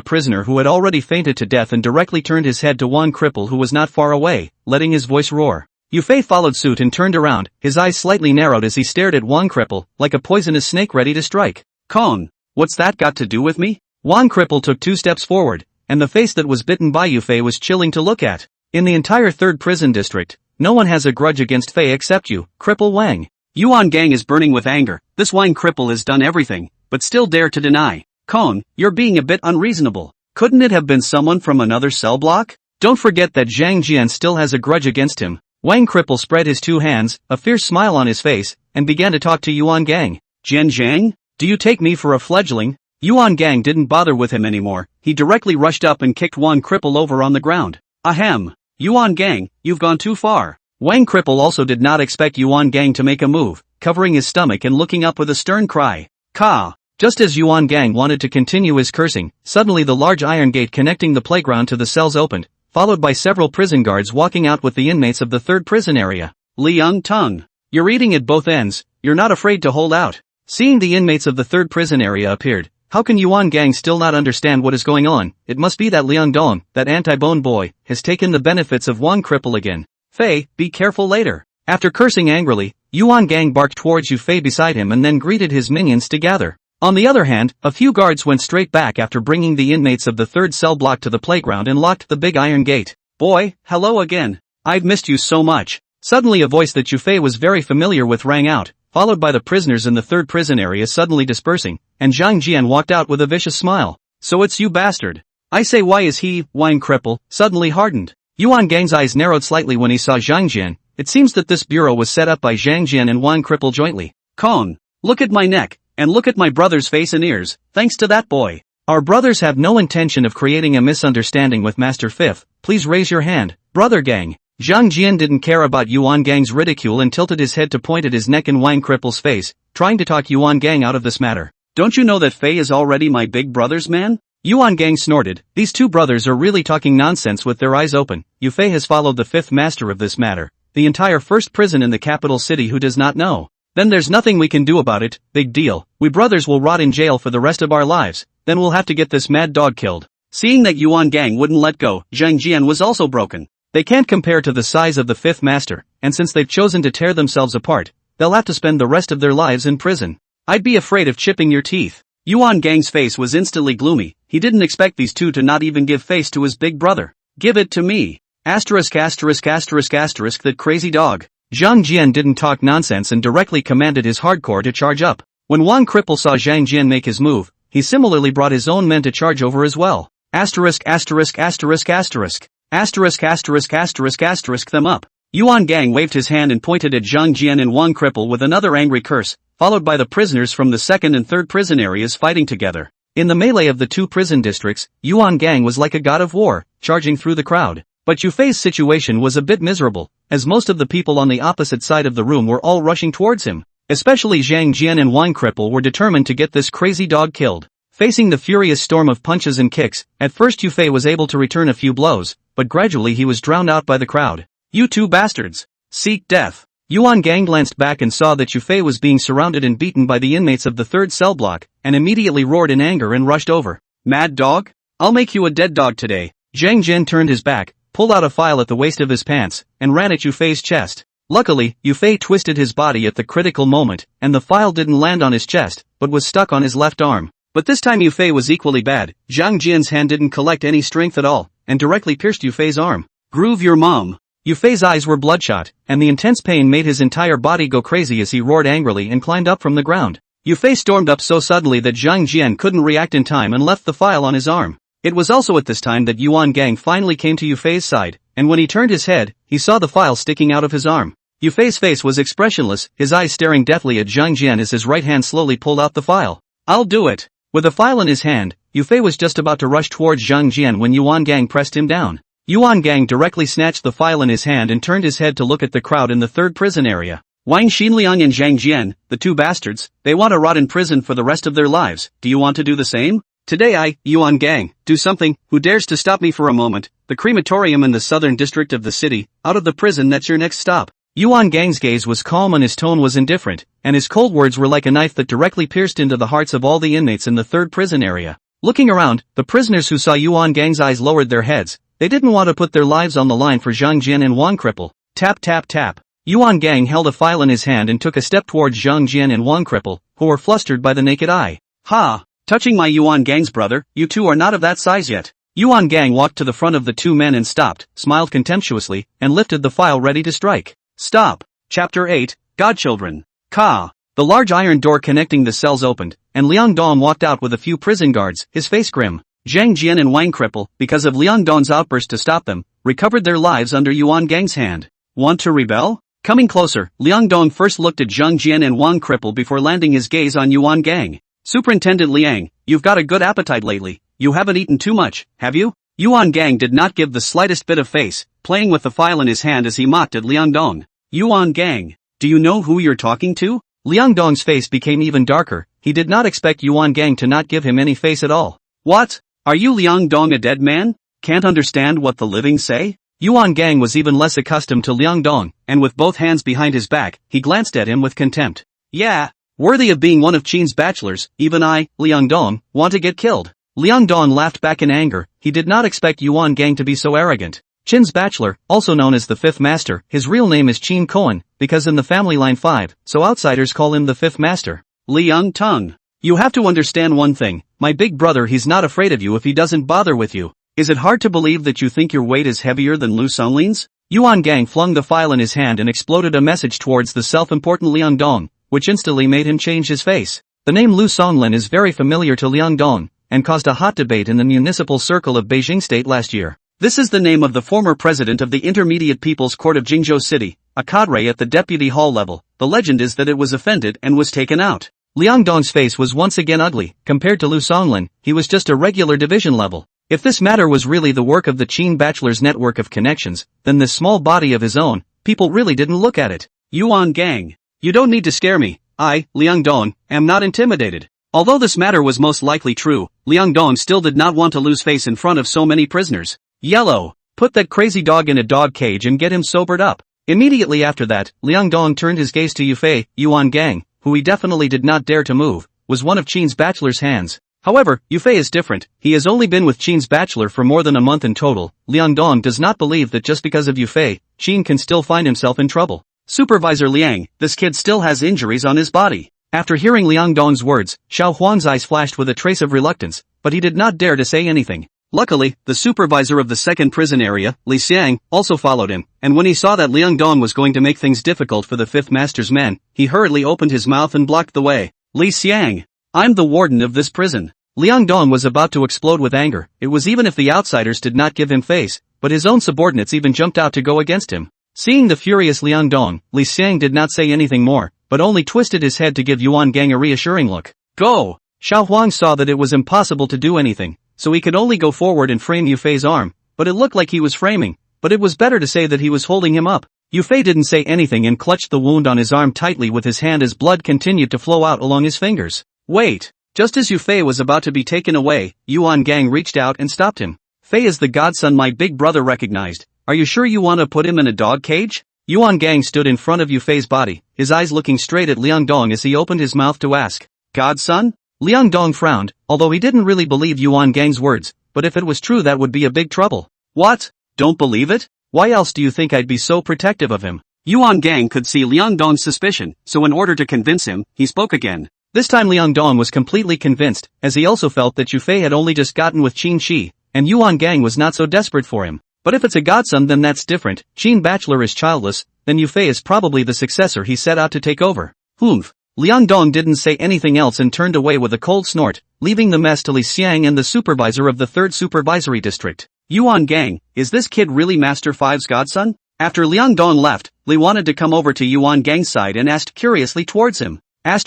prisoner who had already fainted to death and directly turned his head to Wan Cripple who was not far away, letting his voice roar. Yufei followed suit and turned around, his eyes slightly narrowed as he stared at Wan Cripple, like a poisonous snake ready to strike. Kong, what's that got to do with me? Wan Cripple took 2 steps forward, and the face that was bitten by Yufei was chilling to look at. In the entire 3rd prison district, no one has a grudge against Fei except you, Cripple Wang. Yuan Gang is burning with anger. This Wang Cripple has done everything, but still dare to deny. Kong, you're being a bit unreasonable. Couldn't it have been someone from another cell block? Don't forget that Zhang Jian still has a grudge against him. Wang Cripple spread his 2 hands, a fierce smile on his face, and began to talk to Yuan Gang. Jian Zhang? Do you take me for a fledgling? Yuan Gang didn't bother with him anymore. He directly rushed up and kicked Wang Cripple over on the ground. Ahem. Yuan Gang, you've gone too far. Wang Cripple also did not expect Yuan Gang to make a move, covering his stomach and looking up with a stern cry. Ka! Just as Yuan Gang wanted to continue his cursing, suddenly the large iron gate connecting the playground to the cells opened, followed by several prison guards walking out with the inmates of the 3rd prison area. Liang Tung. You're eating at both ends, you're not afraid to hold out. Seeing the inmates of the 3rd prison area appeared, how can Yuan Gang still not understand what is going on? It must be that Liang Dong, that anti-bone boy, has taken the benefits of Wang Cripple again. Fei, be careful later. After cursing angrily, Yuan Gang barked towards Yufei beside him and then greeted his minions to gather. On the other hand, a few guards went straight back after bringing the inmates of the 3rd cell block to the playground and locked the big iron gate. Boy, hello again. I've missed you so much. Suddenly a voice that Yufei was very familiar with rang out, followed by the prisoners in the 3rd prison area suddenly dispersing, and Zhang Jian walked out with a vicious smile. So it's you bastard. I say why is he, Wang Cripple, suddenly hardened? Yuan Gang's eyes narrowed slightly when he saw Zhang Jian. It seems that this bureau was set up by Zhang Jian and Wang Cripple jointly. Kong, look at my neck, and look at my brother's face and ears, thanks to that boy. Our brothers have no intention of creating a misunderstanding with Master Fifth. Please raise your hand, Brother Gang. Zhang Jian didn't care about Yuan Gang's ridicule and tilted his head to point at his neck and Wang Cripple's face, trying to talk Yuan Gang out of this matter. Don't you know that Fei is already my big brother's man? Yuan Gang snorted. These 2 brothers are really talking nonsense with their eyes open. Yufei has followed the 5th master of this matter, the entire 1st prison in the capital city who does not know. Then there's nothing we can do about it, big deal. We brothers will rot in jail for the rest of our lives, then we'll have to get this mad dog killed. Seeing that Yuan Gang wouldn't let go, Zhang Jian was also broken. They can't compare to the size of the 5th master, and since they've chosen to tear themselves apart, they'll have to spend the rest of their lives in prison. I'd be afraid of chipping your teeth. Yuan Gang's face was instantly gloomy. He didn't expect these 2 to not even give face to his big brother. Give it to me. Asterisk asterisk asterisk asterisk that crazy dog. Zhang Jian didn't talk nonsense and directly commanded his hardcore to charge up. When Wang Cripple saw Zhang Jian make his move, he similarly brought his own men to charge over as well. Asterisk asterisk asterisk asterisk. Asterisk asterisk asterisk asterisk them up. Yuan Gang waved his hand and pointed at Zhang Jian and Wang Cripple with another angry curse, followed by the prisoners from the 2nd and 3rd prison areas fighting together. In the melee of the 2 prison districts, Yuan Gang was like a god of war, charging through the crowd. But Yufei's situation was a bit miserable, as most of the people on the opposite side of the room were all rushing towards him. Especially Zhang Jian and Wang Cripple were determined to get this crazy dog killed. Facing the furious storm of punches and kicks, at first Yufei was able to return a few blows, but gradually he was drowned out by the crowd. You 2 bastards! Seek death! Yuan Gang glanced back and saw that Yufei was being surrounded and beaten by the inmates of the 3rd cell block, and immediately roared in anger and rushed over. Mad dog? I'll make you a dead dog today. Zhang Jin turned his back, pulled out a file at the waist of his pants, and ran at Yufei's chest. Luckily, Yufei twisted his body at the critical moment, and the file didn't land on his chest, but was stuck on his left arm. But this time Yufei was equally bad. Zhang Jin's hand didn't collect any strength at all, and directly pierced Yufei's arm. Groove your mom. Yufei's eyes were bloodshot, and the intense pain made his entire body go crazy as he roared angrily and climbed up from the ground. Yufei stormed up so suddenly that Zhang Jian couldn't react in time and left the file on his arm. It was also at this time that Yuan Gang finally came to Yufei's side, and when he turned his head, he saw the file sticking out of his arm. Yufei's face was expressionless, his eyes staring deathly at Zhang Jian as his right hand slowly pulled out the file. I'll do it. With the file in his hand, Yufei was just about to rush towards Zhang Jian when Yuan Gang pressed him down. Yuan Gang directly snatched the file in his hand and turned his head to look at the crowd in the third prison area. Wang Xinliang and Zhang Jian, the two bastards, they want to rot in prison for the rest of their lives. Do you want to do the same? Today I, Yuan Gang, do something. Who dares to stop me for a moment? The crematorium in the southern district of the city. Out of the prison, that's your next stop. Yuan Gang's gaze was calm and his tone was indifferent, and his cold words were like a knife that directly pierced into the hearts of all the inmates in the third prison area. Looking around, the prisoners who saw Yuan Gang's eyes lowered their heads. They didn't want to put their lives on the line for Zhang Jian and Wang Cripple. Tap tap tap. Yuan Gang held a file in his hand and took a step towards Zhang Jian and Wang Cripple, who were flustered by the naked eye. Ha! Touching my Yuan Gang's brother, you two are not of that size yet. Yuan Gang walked to the front of the two men and stopped, smiled contemptuously, and lifted the file ready to strike. Stop. Chapter 8, Godchildren. Ka. The large iron door connecting the cells opened, and Liang Dong walked out with a few prison guards, his face grim. Zhang Jian and Wang Cripple, because of Liang Dong's outburst to stop them, recovered their lives under Yuan Gang's hand. Want to rebel? Coming closer, Liang Dong first looked at Zhang Jian and Wang Cripple before landing his gaze on Yuan Gang. Superintendent Liang, you've got a good appetite lately. You haven't eaten too much, have you? Yuan Gang did not give the slightest bit of face, playing with the file in his hand as he mocked at Liang Dong. Yuan Gang, do you know who you're talking to? Liang Dong's face became even darker. He did not expect Yuan Gang to not give him any face at all. What? Are you Liang Dong, a dead man? Can't understand what the living say? Yuan Gang was even less accustomed to Liang Dong, and with both hands behind his back, he glanced at him with contempt. Yeah, worthy of being one of Qin's bachelors, even I, Liang Dong, want to get killed. Liang Dong laughed back in anger. He did not expect Yuan Gang to be so arrogant. Qin's bachelor, also known as the Fifth Master, his real name is Qin Koan, because in the family line 5, so outsiders call him the Fifth Master. Liang Tong. You have to understand one thing, my big brother, he's not afraid of you if he doesn't bother with you. Is it hard to believe that you think your weight is heavier than Lu Songlin's? Yuan Gang flung the file in his hand and exploded a message towards the self-important Liang Dong, which instantly made him change his face. The name Lu Songlin is very familiar to Liang Dong, and caused a hot debate in the municipal circle of Beijing State last year. This is the name of the former president of the Intermediate People's Court of Jingzhou City, a cadre at the deputy hall level. The legend is that it was offended and was taken out. Liang Dong's face was once again ugly. Compared to Lu Songlin, he was just a regular division level. If this matter was really the work of the Qin bachelor's network of connections, then this small body of his own, people really didn't look at it. Yuan Gang. You don't need to scare me. I, Liang Dong, am not intimidated. Although this matter was most likely true, Liang Dong still did not want to lose face in front of so many prisoners. Yellow. Put that crazy dog in a dog cage and get him sobered up. Immediately after that, Liang Dong turned his gaze to Yufei. Yuan Gang, who he definitely did not dare to move, was one of Qin's bachelor's hands. However, Yufei is different. He has only been with Qin's bachelor for more than a month in total. Liang Dong does not believe that just because of Yufei, Qin can still find himself in trouble. Supervisor Liang, this kid still has injuries on his body. After hearing Liang Dong's words, Xiao Huang's eyes flashed with a trace of reluctance, but he did not dare to say anything. Luckily, the supervisor of the second prison area, Li Xiang, also followed him, and when he saw that Liang Dong was going to make things difficult for the Fifth Master's men, he hurriedly opened his mouth and blocked the way. Li Xiang, I'm the warden of this prison. Liang Dong was about to explode with anger. It was even if the outsiders did not give him face, but his own subordinates even jumped out to go against him. Seeing the furious Liang Dong, Li Xiang did not say anything more, but only twisted his head to give Yuan Gang a reassuring look. Go! Xiao Huang saw that it was impossible to do anything, so he could only go forward and frame Yufei's arm, but it looked like he was framing, but it was better to say that he was holding him up. Yufei didn't say anything and clutched the wound on his arm tightly with his hand as blood continued to flow out along his fingers. Wait! Just as Yufei was about to be taken away, Yuan Gang reached out and stopped him. Fei is the godson my big brother recognized. Are you sure you want to put him in a dog cage? Yuan Gang stood in front of Yufei's body, his eyes looking straight at Liang Dong as he opened his mouth to ask, Godson? Liang Dong frowned, although he didn't really believe Yuan Gang's words, but if it was true that would be a big trouble. What? Don't believe it? Why else do you think I'd be so protective of him? Yuan Gang could see Liang Dong's suspicion, so in order to convince him, he spoke again. This time Liang Dong was completely convinced, as he also felt that Yufei had only just gotten with Qin Shi, and Yuan Gang was not so desperate for him. But if it's a godson then that's different. Qin Bachelor is childless, then Yufei is probably the successor he set out to take over. Humph. Liang Dong didn't say anything else and turned away with a cold snort, leaving the mess to Li Xiang and the supervisor of the 3rd Supervisory District. Yuan Gang, is this kid really Master 5's godson? After Liang Dong left, Li wanted to come over to Yuan Gang's side and asked curiously towards him. ******** a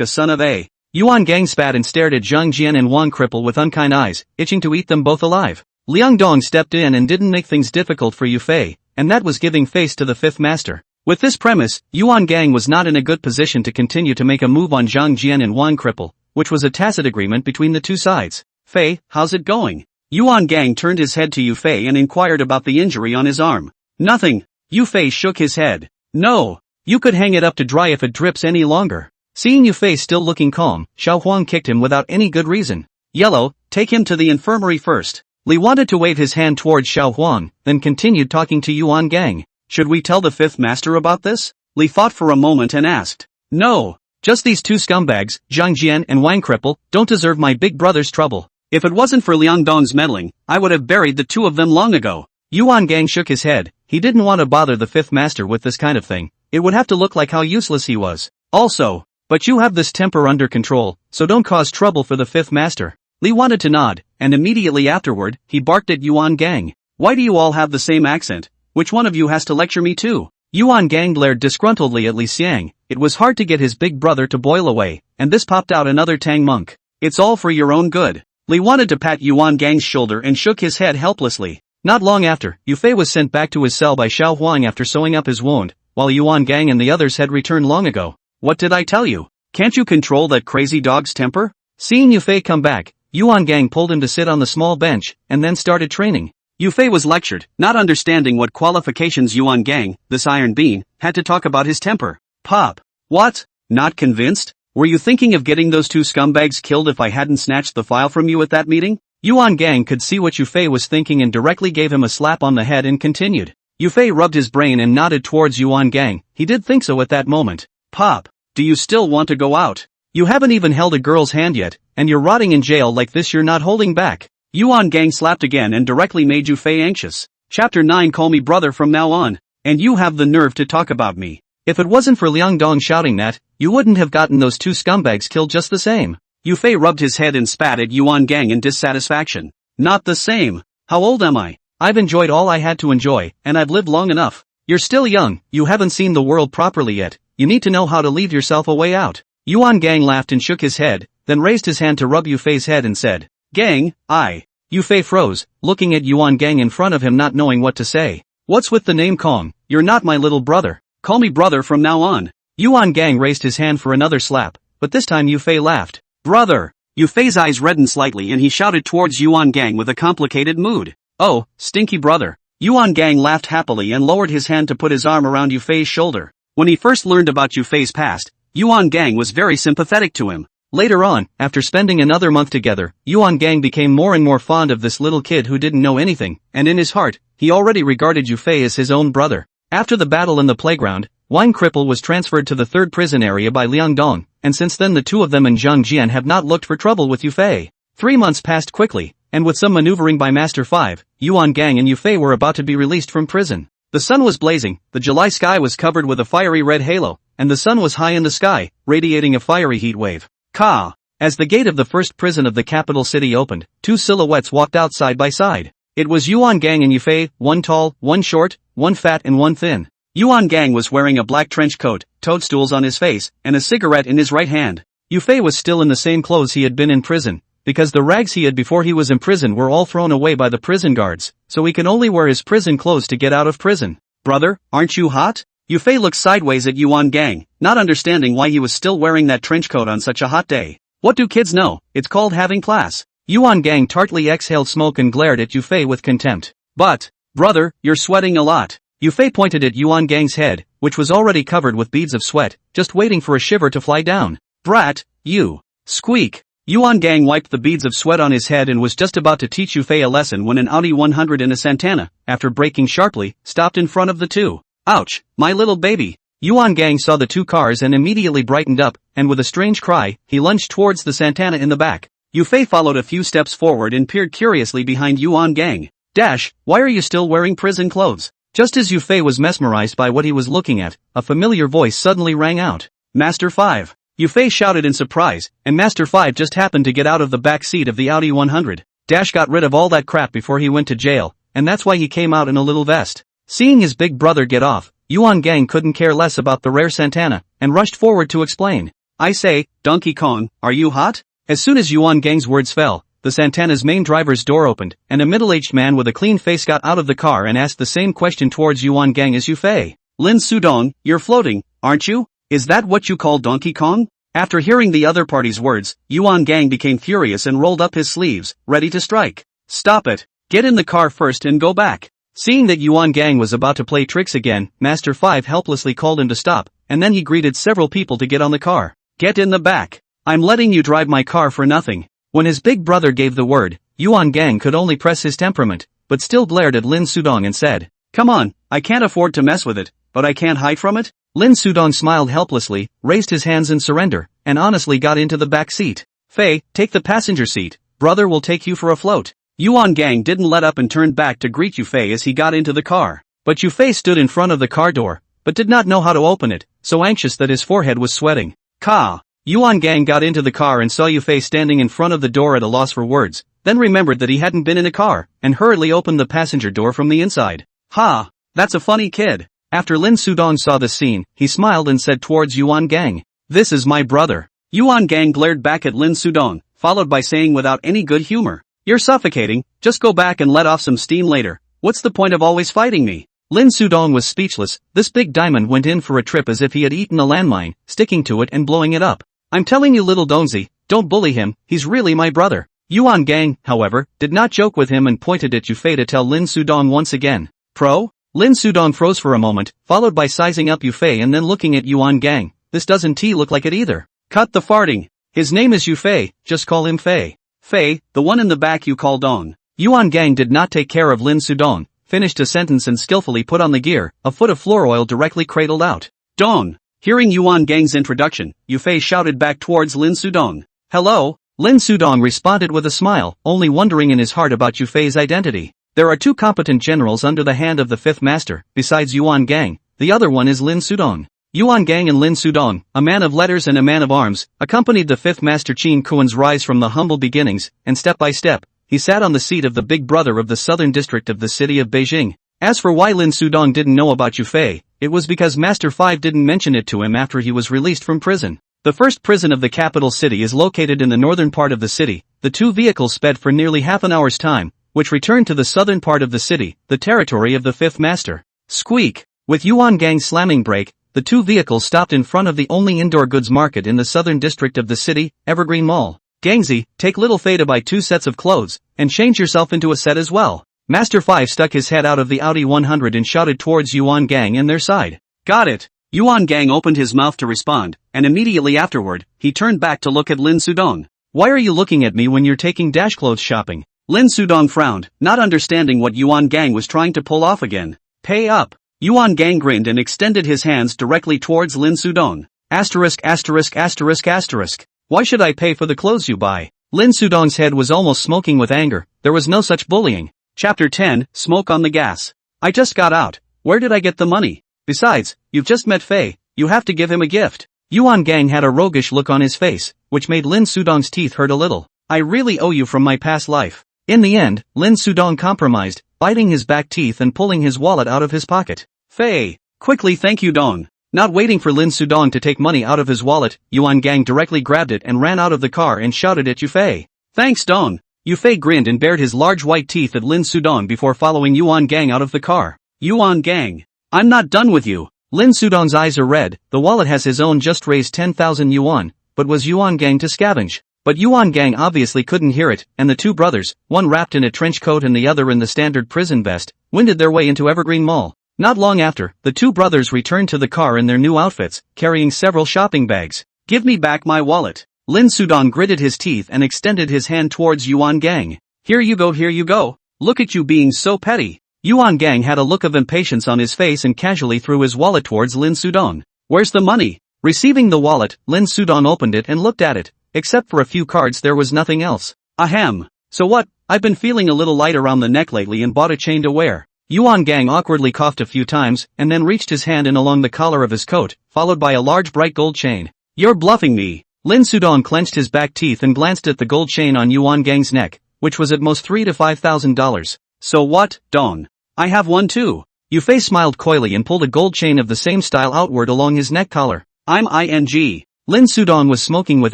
son of a. Yuan Gang spat and stared at Zhang Jian and Wang Cripple with unkind eyes, itching to eat them both alive. Liang Dong stepped in and didn't make things difficult for Yufei, and that was giving face to the 5th master. With this premise, Yuan Gang was not in a good position to continue to make a move on Zhang Jian and Wang Cripple, which was a tacit agreement between the two sides. Fei, how's it going? Yuan Gang turned his head to Yufei and inquired about the injury on his arm. Nothing. Yufei shook his head. No. You could hang it up to dry if it drips any longer. Seeing Yufei still looking calm, Xiao Huang kicked him without any good reason. Yellow, take him to the infirmary first. Li wanted to wave his hand towards Xiao Huang, then continued talking to Yuan Gang. Should we tell the 5th master about this? Li thought for a moment and asked. No. Just these two scumbags, Zhang Jian and Wang Cripple, don't deserve my big brother's trouble. If it wasn't for Liang Dong's meddling, I would have buried the two of them long ago. Yuan Gang shook his head. He didn't want to bother the 5th master with this kind of thing. It would have to look like how useless he was. Also, but you have this temper under control, so don't cause trouble for the 5th master. Li wanted to nod, and immediately afterward, he barked at Yuan Gang. Why do you all have the same accent? Which one of you has to lecture me too? Yuan Gang glared disgruntledly at Li Xiang. It was hard to get his big brother to boil away, and this popped out another Tang monk. It's all for your own good. Li wanted to pat Yuan Gang's shoulder and shook his head helplessly. Not long after, Yufei was sent back to his cell by Xiao Huang after sewing up his wound, while Yuan Gang and the others had returned long ago. What did I tell you? Can't you control that crazy dog's temper? Seeing Yufei come back, Yuan Gang pulled him to sit on the small bench, and then started training. Yufei was lectured, not understanding what qualifications Yuan Gang, this iron being, had to talk about his temper. Pop. What? Not convinced? Were you thinking of getting those two scumbags killed if I hadn't snatched the file from you at that meeting? Yuan Gang could see what Yufei was thinking and directly gave him a slap on the head and continued. Yufei rubbed his brain and nodded towards Yuan Gang. He did think so at that moment. Pop, do you still want to go out? You haven't even held a girl's hand yet, and you're rotting in jail like this. You're not holding back. Yuan Gang slapped again and directly made Yufei anxious. Chapter 9. Call me brother from now on. And you have the nerve to talk about me. If it wasn't for Liang Dong shouting that, you wouldn't have gotten those two scumbags killed just the same. Yufei rubbed his head and spat at Yuan Gang in dissatisfaction. Not the same. How old am I? I've enjoyed all I had to enjoy, and I've lived long enough. You're still young, you haven't seen the world properly yet, you need to know how to leave yourself a way out. Yuan Gang laughed and shook his head, then raised his hand to rub Yufei's head and said, Gang, Yufei froze, looking at Yuan Gang in front of him not knowing what to say. What's with the name Kong? You're not my little brother. Call me brother from now on. Yuan Gang raised his hand for another slap, but this time Yufei laughed. Brother! Yufei's eyes reddened slightly and he shouted towards Yuan Gang with a complicated mood. Oh, stinky brother. Yuan Gang laughed happily and lowered his hand to put his arm around Yufei's shoulder. When he first learned about Yufei's past, Yuan Gang was very sympathetic to him. Later on, after spending another month together, Yuan Gang became more and more fond of this little kid who didn't know anything, and in his heart, he already regarded Yufei as his own brother. After the battle in the playground, Wang Cripple was transferred to the 3rd prison area by Liang Dong, and since then the two of them and Zhang Jian have not looked for trouble with Yufei. 3 months passed quickly, and with some maneuvering by Master 5, Yuan Gang and Yufei were about to be released from prison. The sun was blazing, the July sky was covered with a fiery red halo, and the sun was high in the sky, radiating a fiery heat wave. Ka! As the gate of the first prison of the capital city opened, two silhouettes walked out side by side. It was Yuan Gang and Yufei, one tall, one short, one fat and one thin. Yuan Gang was wearing a black trench coat, toadstools on his face, and a cigarette in his right hand. Yufei was still in the same clothes he had been in prison, because the rags he had before he was in prison were all thrown away by the prison guards, so he can only wear his prison clothes to get out of prison. Brother, aren't you hot? Yufei looked sideways at Yuan Gang, not understanding why he was still wearing that trench coat on such a hot day. What do kids know? It's called having class. Yuan Gang tartly exhaled smoke and glared at Yufei with contempt. But, brother, you're sweating a lot. Yufei pointed at Yuan Gang's head, which was already covered with beads of sweat, just waiting for a shiver to fly down. Brat, you. Squeak. Yuan Gang wiped the beads of sweat on his head and was just about to teach Yufei a lesson when an Audi 100 and a Santana, after braking sharply, stopped in front of the two. Ouch, my little baby. Yuan Gang saw the two cars and immediately brightened up, and with a strange cry, he lunged towards the Santana in the back. Yufei followed a few steps forward and peered curiously behind Yuan Gang. Dash, why are you still wearing prison clothes? Just as Yufei was mesmerized by what he was looking at, a familiar voice suddenly rang out. Master 5. Yufei shouted in surprise, and Master 5 just happened to get out of the back seat of the Audi 100. Dash got rid of all that crap before he went to jail, and that's why he came out in a little vest. Seeing his big brother get off, Yuan Gang couldn't care less about the rare Santana, and rushed forward to explain. I say, Donkey Kong, are you hot? As soon as Yuan Gang's words fell, the Santana's main driver's door opened, and a middle-aged man with a clean face got out of the car and asked the same question towards Yuan Gang as Yufei. Lin Sudong, you're floating, aren't you? Is that what you call Donkey Kong? After hearing the other party's words, Yuan Gang became furious and rolled up his sleeves, ready to strike. Stop it. Get in the car first and go back. Seeing that Yuan Gang was about to play tricks again, Master 5 helplessly called him to stop, and then he greeted several people to get on the car. Get in the back. I'm letting you drive my car for nothing. When his big brother gave the word, Yuan Gang could only press his temperament, but still glared at Lin Sudong and said, Come on, I can't afford to mess with it, but I can't hide from it? Lin Sudong smiled helplessly, raised his hands in surrender, and honestly got into the back seat. Fei, take the passenger seat, brother will take you for a float. Yuan Gang didn't let up and turned back to greet Yufei as he got into the car. But Yufei stood in front of the car door, but did not know how to open it, so anxious that his forehead was sweating. Ka! Yuan Gang got into the car and saw Yufei standing in front of the door at a loss for words, then remembered that he hadn't been in a car, and hurriedly opened the passenger door from the inside. Ha! That's a funny kid. After Lin Sudong saw the scene, he smiled and said towards Yuan Gang, This is my brother. Yuan Gang glared back at Lin Sudong, followed by saying without any good humor, You're suffocating, just go back and let off some steam later. What's the point of always fighting me? Lin Sudong was speechless. This big diamond went in for a trip as if he had eaten a landmine, sticking to it and blowing it up. I'm telling you little Donzi, don't bully him, he's really my brother. Yuan Gang, however, did not joke with him and pointed at Yufei to tell Lin Sudong once again. Pro? Lin Sudong froze for a moment, followed by sizing up Yufei and then looking at Yuan Gang. This doesn't look like it either. Cut the farting. His name is Yufei, just call him Fei. Fei, the one in the back you call Dong. Yuan Gang did not take care of Lin Sudong, finished a sentence and skillfully put on the gear, a foot of floor oil directly cradled out. Dong! Hearing Yuan Gang's introduction, Yufei shouted back towards Lin Sudong. Hello? Lin Sudong responded with a smile, only wondering in his heart about Yufei's identity. There are two competent generals under the hand of the fifth master, besides Yuan Gang, the other one is Lin Sudong. Yuan Gang and Lin Sudong, a man of letters and a man of arms, accompanied the fifth master Qin Kuan's rise from the humble beginnings, and step by step, he sat on the seat of the big brother of the southern district of the city of Beijing. As for why Lin Sudong didn't know about Yufei, it was because Master 5 didn't mention it to him after he was released from prison. The first prison of the capital city is located in the northern part of the city. The two vehicles sped for nearly half an hour's time, which returned to the southern part of the city, the territory of the fifth master. Squeak! With Yuan Gang's slamming brake, the two vehicles stopped in front of the only indoor goods market in the southern district of the city, Evergreen Mall. Gangzi, take little Fei to buy 2 sets of clothes, and change yourself into a set as well. Master 5 stuck his head out of the Audi 100 and shouted towards Yuan Gang and their side. Got it. Yuan Gang opened his mouth to respond, and immediately afterward, he turned back to look at Lin Sudong. Why are you looking at me when you're taking dash clothes shopping? Lin Sudong frowned, not understanding what Yuan Gang was trying to pull off again. Pay up. Yuan Gang grinned and extended his hands directly towards Lin Sudong. Asterisk asterisk asterisk asterisk. Why should I pay for the clothes you buy? Lin Sudong's head was almost smoking with anger. There was no such bullying. Chapter 10, Smoke on the Gas. I just got out. Where did I get the money? Besides, you've just met Fei. You have to give him a gift. Yuan Gang had a roguish look on his face, which made Lin Sudong's teeth hurt a little. I really owe you from my past life. In the end, Lin Sudong compromised, biting his back teeth and pulling his wallet out of his pocket. Fei, quickly thank you Dong. Not waiting for Lin Sudong to take money out of his wallet, Yuan Gang directly grabbed it and ran out of the car and shouted at Yufei. Thanks Dong. Yufei grinned and bared his large white teeth at Lin Sudong before following Yuan Gang out of the car. Yuan Gang. I'm not done with you. Lin Sudong's eyes are red. The wallet has his own just raised 10,000 yuan, but was Yuan Gang to scavenge? But Yuan Gang obviously couldn't hear it, and the two brothers, one wrapped in a trench coat and the other in the standard prison vest, winded their way into Evergreen Mall. Not long after, the two brothers returned to the car in their new outfits, carrying several shopping bags. Give me back my wallet. Lin Sudong gritted his teeth and extended his hand towards Yuan Gang. Here you go, here you go. Look at you being so petty. Yuan Gang had a look of impatience on his face and casually threw his wallet towards Lin Sudong. Where's the money? Receiving the wallet, Lin Sudong opened it and looked at it. Except for a few cards there was nothing else. Ahem. So what? I've been feeling a little light around the neck lately and bought a chain to wear. Yuan Gang awkwardly coughed a few times and then reached his hand in along the collar of his coat, followed by a large bright gold chain. You're bluffing me. Lin Sudong clenched his back teeth and glanced at the gold chain on Yuan Gang's neck, which was at most $3,000 to $5,000. So what, Dong? I have one too. Yufei smiled coyly and pulled a gold chain of the same style outward along his neck collar. I'm ing. Lin Sudong was smoking with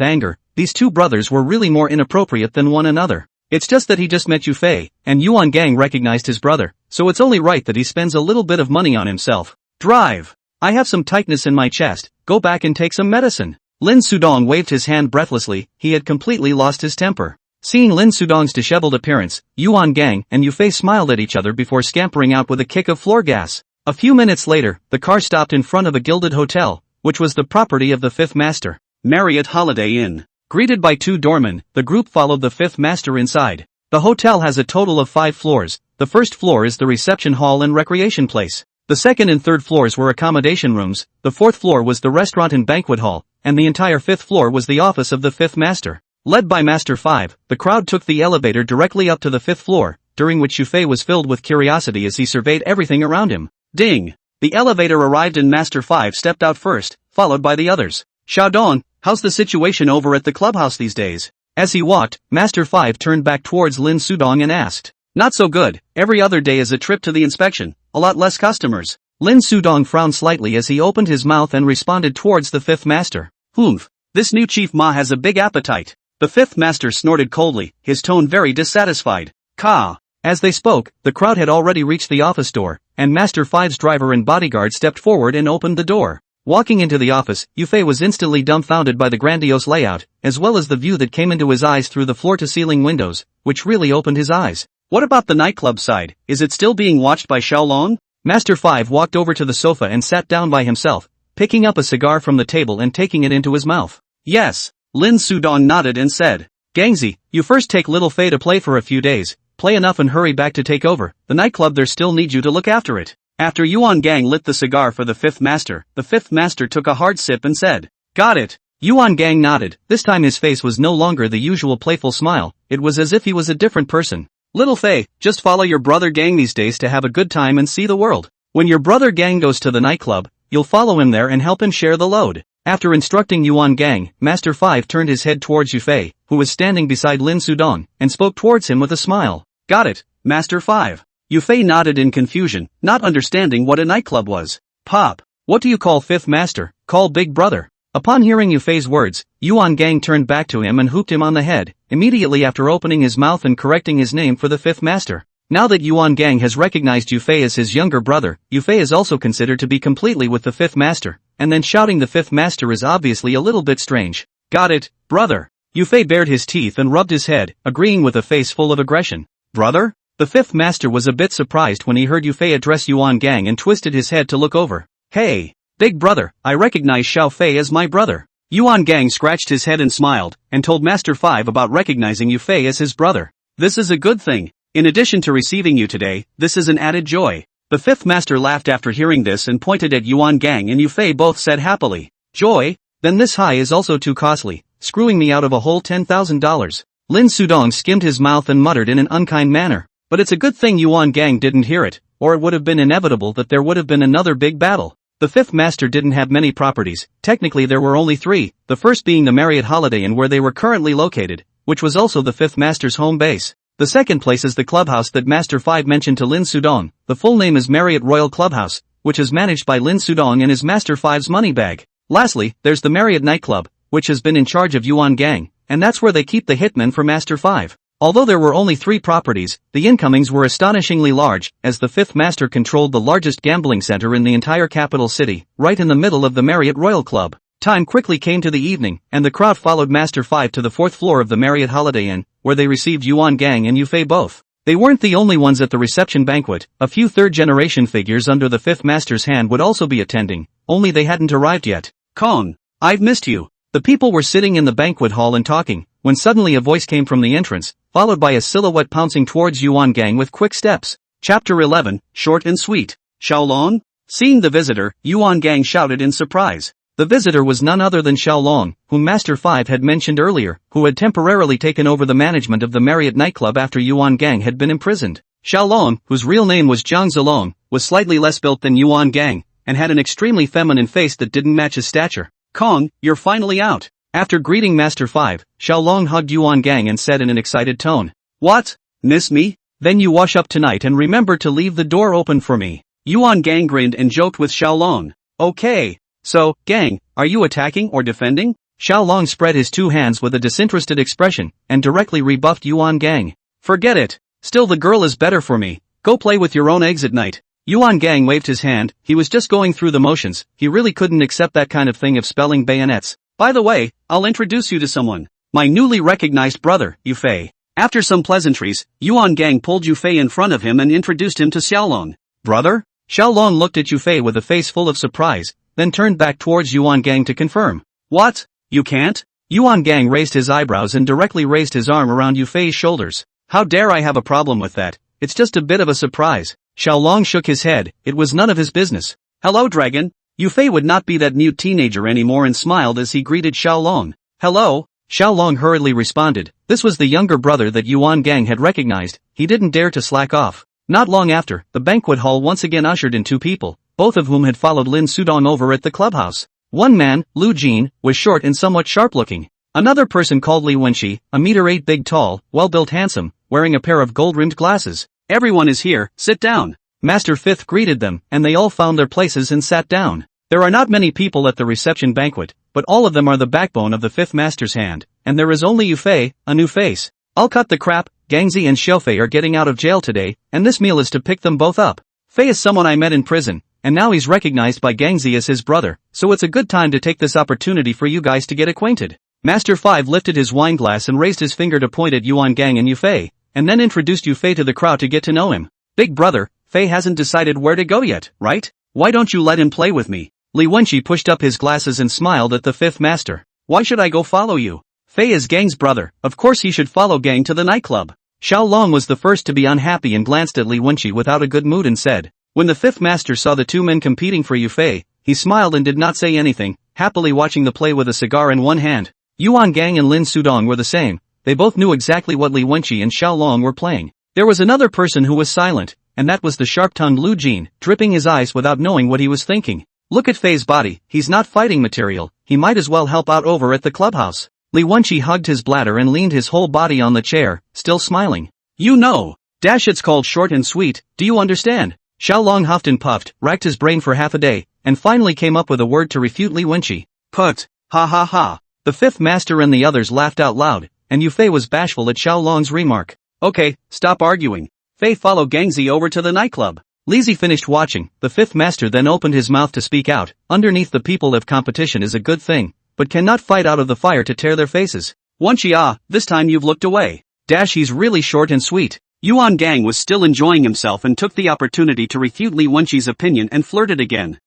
anger. These two brothers were really more inappropriate than one another. It's just that he just met Yufei, and Yuan Gang recognized his brother, so it's only right that he spends a little bit of money on himself. Drive. I have some tightness in my chest, go back and take some medicine. Lin Sudong waved his hand breathlessly, he had completely lost his temper. Seeing Lin Sudong's disheveled appearance, Yuan Gang and Yufei smiled at each other before scampering out with a kick of floor gas. A few minutes later, the car stopped in front of a gilded hotel, which was the property of the fifth master, Marriott Holiday Inn. Greeted by two doormen, the group followed the fifth master inside. The hotel has a total of 5 floors. The first floor is the reception hall and recreation place. The second and third floors were accommodation rooms, the fourth floor was the restaurant and banquet hall, and the entire fifth floor was the office of the fifth master. Led by Master 5, the crowd took the elevator directly up to the fifth floor, during which Yufei was filled with curiosity as he surveyed everything around him. Ding! The elevator arrived and Master 5 stepped out first, followed by the others. Xiaodong, how's the situation over at the clubhouse these days? As he walked, Master 5 turned back towards Lin Sudong and asked. Not so good, every other day is a trip to the inspection, a lot less customers. Lin Sudong frowned slightly as he opened his mouth and responded towards the fifth master. Humph, this new chief Ma has a big appetite. The fifth master snorted coldly, his tone very dissatisfied. Ka. As they spoke, the crowd had already reached the office door, and Master 5's driver and bodyguard stepped forward and opened the door. Walking into the office, Yufei was instantly dumbfounded by the grandiose layout, as well as the view that came into his eyes through the floor-to-ceiling windows, which really opened his eyes. What about the nightclub side, is it still being watched by Xiaolong? Master 5 walked over to the sofa and sat down by himself, picking up a cigar from the table and taking it into his mouth. Yes, Lin Sudong nodded and said. Gangzi, you first take little Fei to play for a few days, play enough and hurry back to take over, the nightclub there still needs you to look after it. After Yuan Gang lit the cigar for the fifth master took a hard sip and said. Got it. Yuan Gang nodded, this time his face was no longer the usual playful smile, it was as if he was a different person. Little Fei, just follow your brother Gang these days to have a good time and see the world. When your brother Gang goes to the nightclub, you'll follow him there and help him share the load. After instructing Yuan Gang, Master 5 turned his head towards Yufei, who was standing beside Lin Sudong, and spoke towards him with a smile. Got it, Master 5. Yufei nodded in confusion, not understanding what a nightclub was. Pop, what do you call fifth master? Call big brother. Upon hearing Yufei's words, Yuan Gang turned back to him and hooped him on the head, immediately after opening his mouth and correcting his name for the fifth master. Now that Yuan Gang has recognized Yufei as his younger brother, Yufei is also considered to be completely with the fifth master, and then shouting the fifth master is obviously a little bit strange. Got it, brother. Yufei bared his teeth and rubbed his head, agreeing with a face full of aggression. Brother? The fifth master was a bit surprised when he heard Yufei address Yuan Gang and twisted his head to look over. Hey, big brother, I recognize Xiao Fei as my brother. Yuan Gang scratched his head and smiled, and told Master 5 about recognizing Yufei as his brother. This is a good thing. In addition to receiving you today, this is an added joy. The fifth master laughed after hearing this and pointed at Yuan Gang and Yufei both said happily. Joy? Then this high is also too costly, screwing me out of a whole $10,000. Lin Sudong skimmed his mouth and muttered in an unkind manner. But it's a good thing Yuan Gang didn't hear it, or it would have been inevitable that there would have been another big battle. The fifth master didn't have many properties, technically there were only 3, the first being the Marriott Holiday Inn where they were currently located, which was also the fifth master's home base. The second place is the clubhouse that Master 5 mentioned to Lin Sudong, the full name is Marriott Royal Clubhouse, which is managed by Lin Sudong and his Master 5's money bag. Lastly, there's the Marriott nightclub, which has been in charge of Yuan Gang, and that's where they keep the hitmen for Master 5. Although there were only 3 properties, the incomings were astonishingly large, as the fifth master controlled the largest gambling center in the entire capital city, right in the middle of the Marriott Royal Club. Time quickly came to the evening, and the crowd followed Master 5 to the 4th floor of the Marriott Holiday Inn, where they received Yuan Gang and Yufei both. They weren't the only ones at the reception banquet, a few third-generation figures under the fifth master's hand would also be attending, only they hadn't arrived yet. Kong, I've missed you. The people were sitting in the banquet hall and talking, when suddenly a voice came from the entrance, followed by a silhouette pouncing towards Yuan Gang with quick steps. Chapter 11, Short and Sweet. Xiaolong? Seeing the visitor, Yuan Gang shouted in surprise. The visitor was none other than Xiaolong, whom Master 5 had mentioned earlier, who had temporarily taken over the management of the Marriott nightclub after Yuan Gang had been imprisoned. Xiaolong, whose real name was Zhang Zilong, was slightly less built than Yuan Gang, and had an extremely feminine face that didn't match his stature. Kong, you're finally out. After greeting Master 5, Xiaolong hugged Yuan Gang and said in an excited tone. What? Miss me? Then you wash up tonight and remember to leave the door open for me. Yuan Gang grinned and joked with Xiaolong. Okay. So, Gang, are you attacking or defending? Xiaolong spread his two hands with a disinterested expression, and directly rebuffed Yuan Gang. Forget it. Still the girl is better for me. Go play with your own eggs at night. Yuan Gang waved his hand, he was just going through the motions, he really couldn't accept that kind of thing of spelling bayonets. By the way, I'll introduce you to someone. My newly recognized brother, Yufei. After some pleasantries, Yuan Gang pulled Yufei in front of him and introduced him to Xiaolong. Brother? Xiaolong looked at Yufei with a face full of surprise, then turned back towards Yuan Gang to confirm. What? You can't? Yuan Gang raised his eyebrows and directly raised his arm around Yufei's shoulders. How dare I have a problem with that? It's just a bit of a surprise. Xiaolong shook his head, it was none of his business. Hello dragon. Yufei would not be that mute teenager anymore and smiled as he greeted Xiaolong. Hello? Xiaolong hurriedly responded. This was the younger brother that Yuan Gang had recognized, he didn't dare to slack off. Not long after, the banquet hall once again ushered in two people, both of whom had followed Lin Sudong over at the clubhouse. One man, Lu Jin, was short and somewhat sharp-looking. Another person called Li Wenqi, 1.8 m big tall, well-built handsome, wearing a pair of gold-rimmed glasses. Everyone is here, sit down. Master Fifth greeted them, and they all found their places and sat down. There are not many people at the reception banquet, but all of them are the backbone of the Fifth Master's hand, and there is only Yufei, a new face. I'll cut the crap, Gangzi and Xiaofei are getting out of jail today, and this meal is to pick them both up. Fei is someone I met in prison, and now he's recognized by Gangzi as his brother, so it's a good time to take this opportunity for you guys to get acquainted. Master 5 lifted his wine glass and raised his finger to point at Yuan Gang and Yufei, and then introduced Yufei to the crowd to get to know him. Big brother, Fei hasn't decided where to go yet, right? Why don't you let him play with me? Li Wenqi pushed up his glasses and smiled at the Fifth Master. Why should I go follow you? Fei is Gang's brother, of course he should follow Gang to the nightclub. Xiaolong was the first to be unhappy and glanced at Li Wenqi without a good mood and said. When the Fifth Master saw the two men competing for Yufei, he smiled and did not say anything, happily watching the play with a cigar in one hand. Yuan Gang and Lin Sudong were the same, they both knew exactly what Li Wenqi and Xiaolong were playing. There was another person who was silent, and that was the sharp-tongued Lu Jin, dripping his eyes without knowing what he was thinking. Look at Fei's body, he's not fighting material, he might as well help out over at the clubhouse. Li Wenqi hugged his bladder and leaned his whole body on the chair, still smiling. You know. It's called short and sweet, do you understand? Xiaolong huffed and puffed, racked his brain for half a day, and finally came up with a word to refute Li Wenqi. Put. Ha ha ha. The Fifth Master and the others laughed out loud, and Yufei was bashful at Xiaolong's remark. Okay, stop arguing. Fei followed Gangzi over to the nightclub. Lizzie finished watching, the Fifth Master then opened his mouth to speak out. Underneath the people of competition is a good thing, but cannot fight out of the fire to tear their faces. Wenqi this time you've looked away. He's really short and sweet. Yuan Gang was still enjoying himself and took the opportunity to refute Li Wenqi's opinion and flirted again.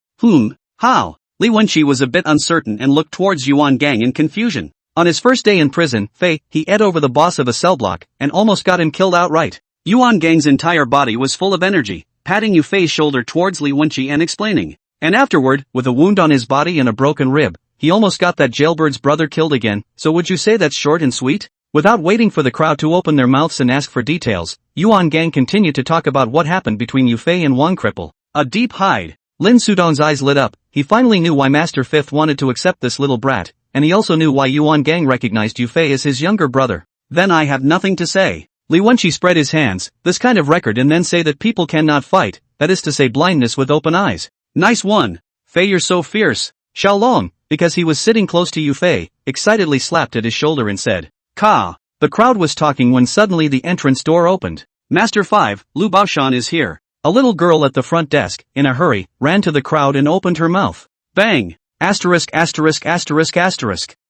How? Li Wenqi was a bit uncertain and looked towards Yuan Gang in confusion. On his first day in prison, he ate over the boss of a cell block, and almost got him killed outright. Yuan Gang's entire body was full of energy, patting Yufei's shoulder towards Li Wenqi and explaining. And afterward, with a wound on his body and a broken rib, he almost got that jailbird's brother killed again, so would you say that's short and sweet? Without waiting for the crowd to open their mouths and ask for details, Yuan Gang continued to talk about what happened between Yufei and Wang Cripple. A deep hide. Lin Sudong's eyes lit up, he finally knew why Master Fifth wanted to accept this little brat, and he also knew why Yuan Gang recognized Yufei as his younger brother. Then I have nothing to say. Li Wenqi spread his hands, this kind of record and then say that people cannot fight, that is to say blindness with open eyes. Nice one. Fei, you're so fierce. Xiaolong, because he was sitting close to Yufei, excitedly slapped at his shoulder and said, Ka. The crowd was talking when suddenly the entrance door opened. Master 5, Lu Baoshan is here. A little girl at the front desk, in a hurry, ran to the crowd and opened her mouth. Bang! Asterisk.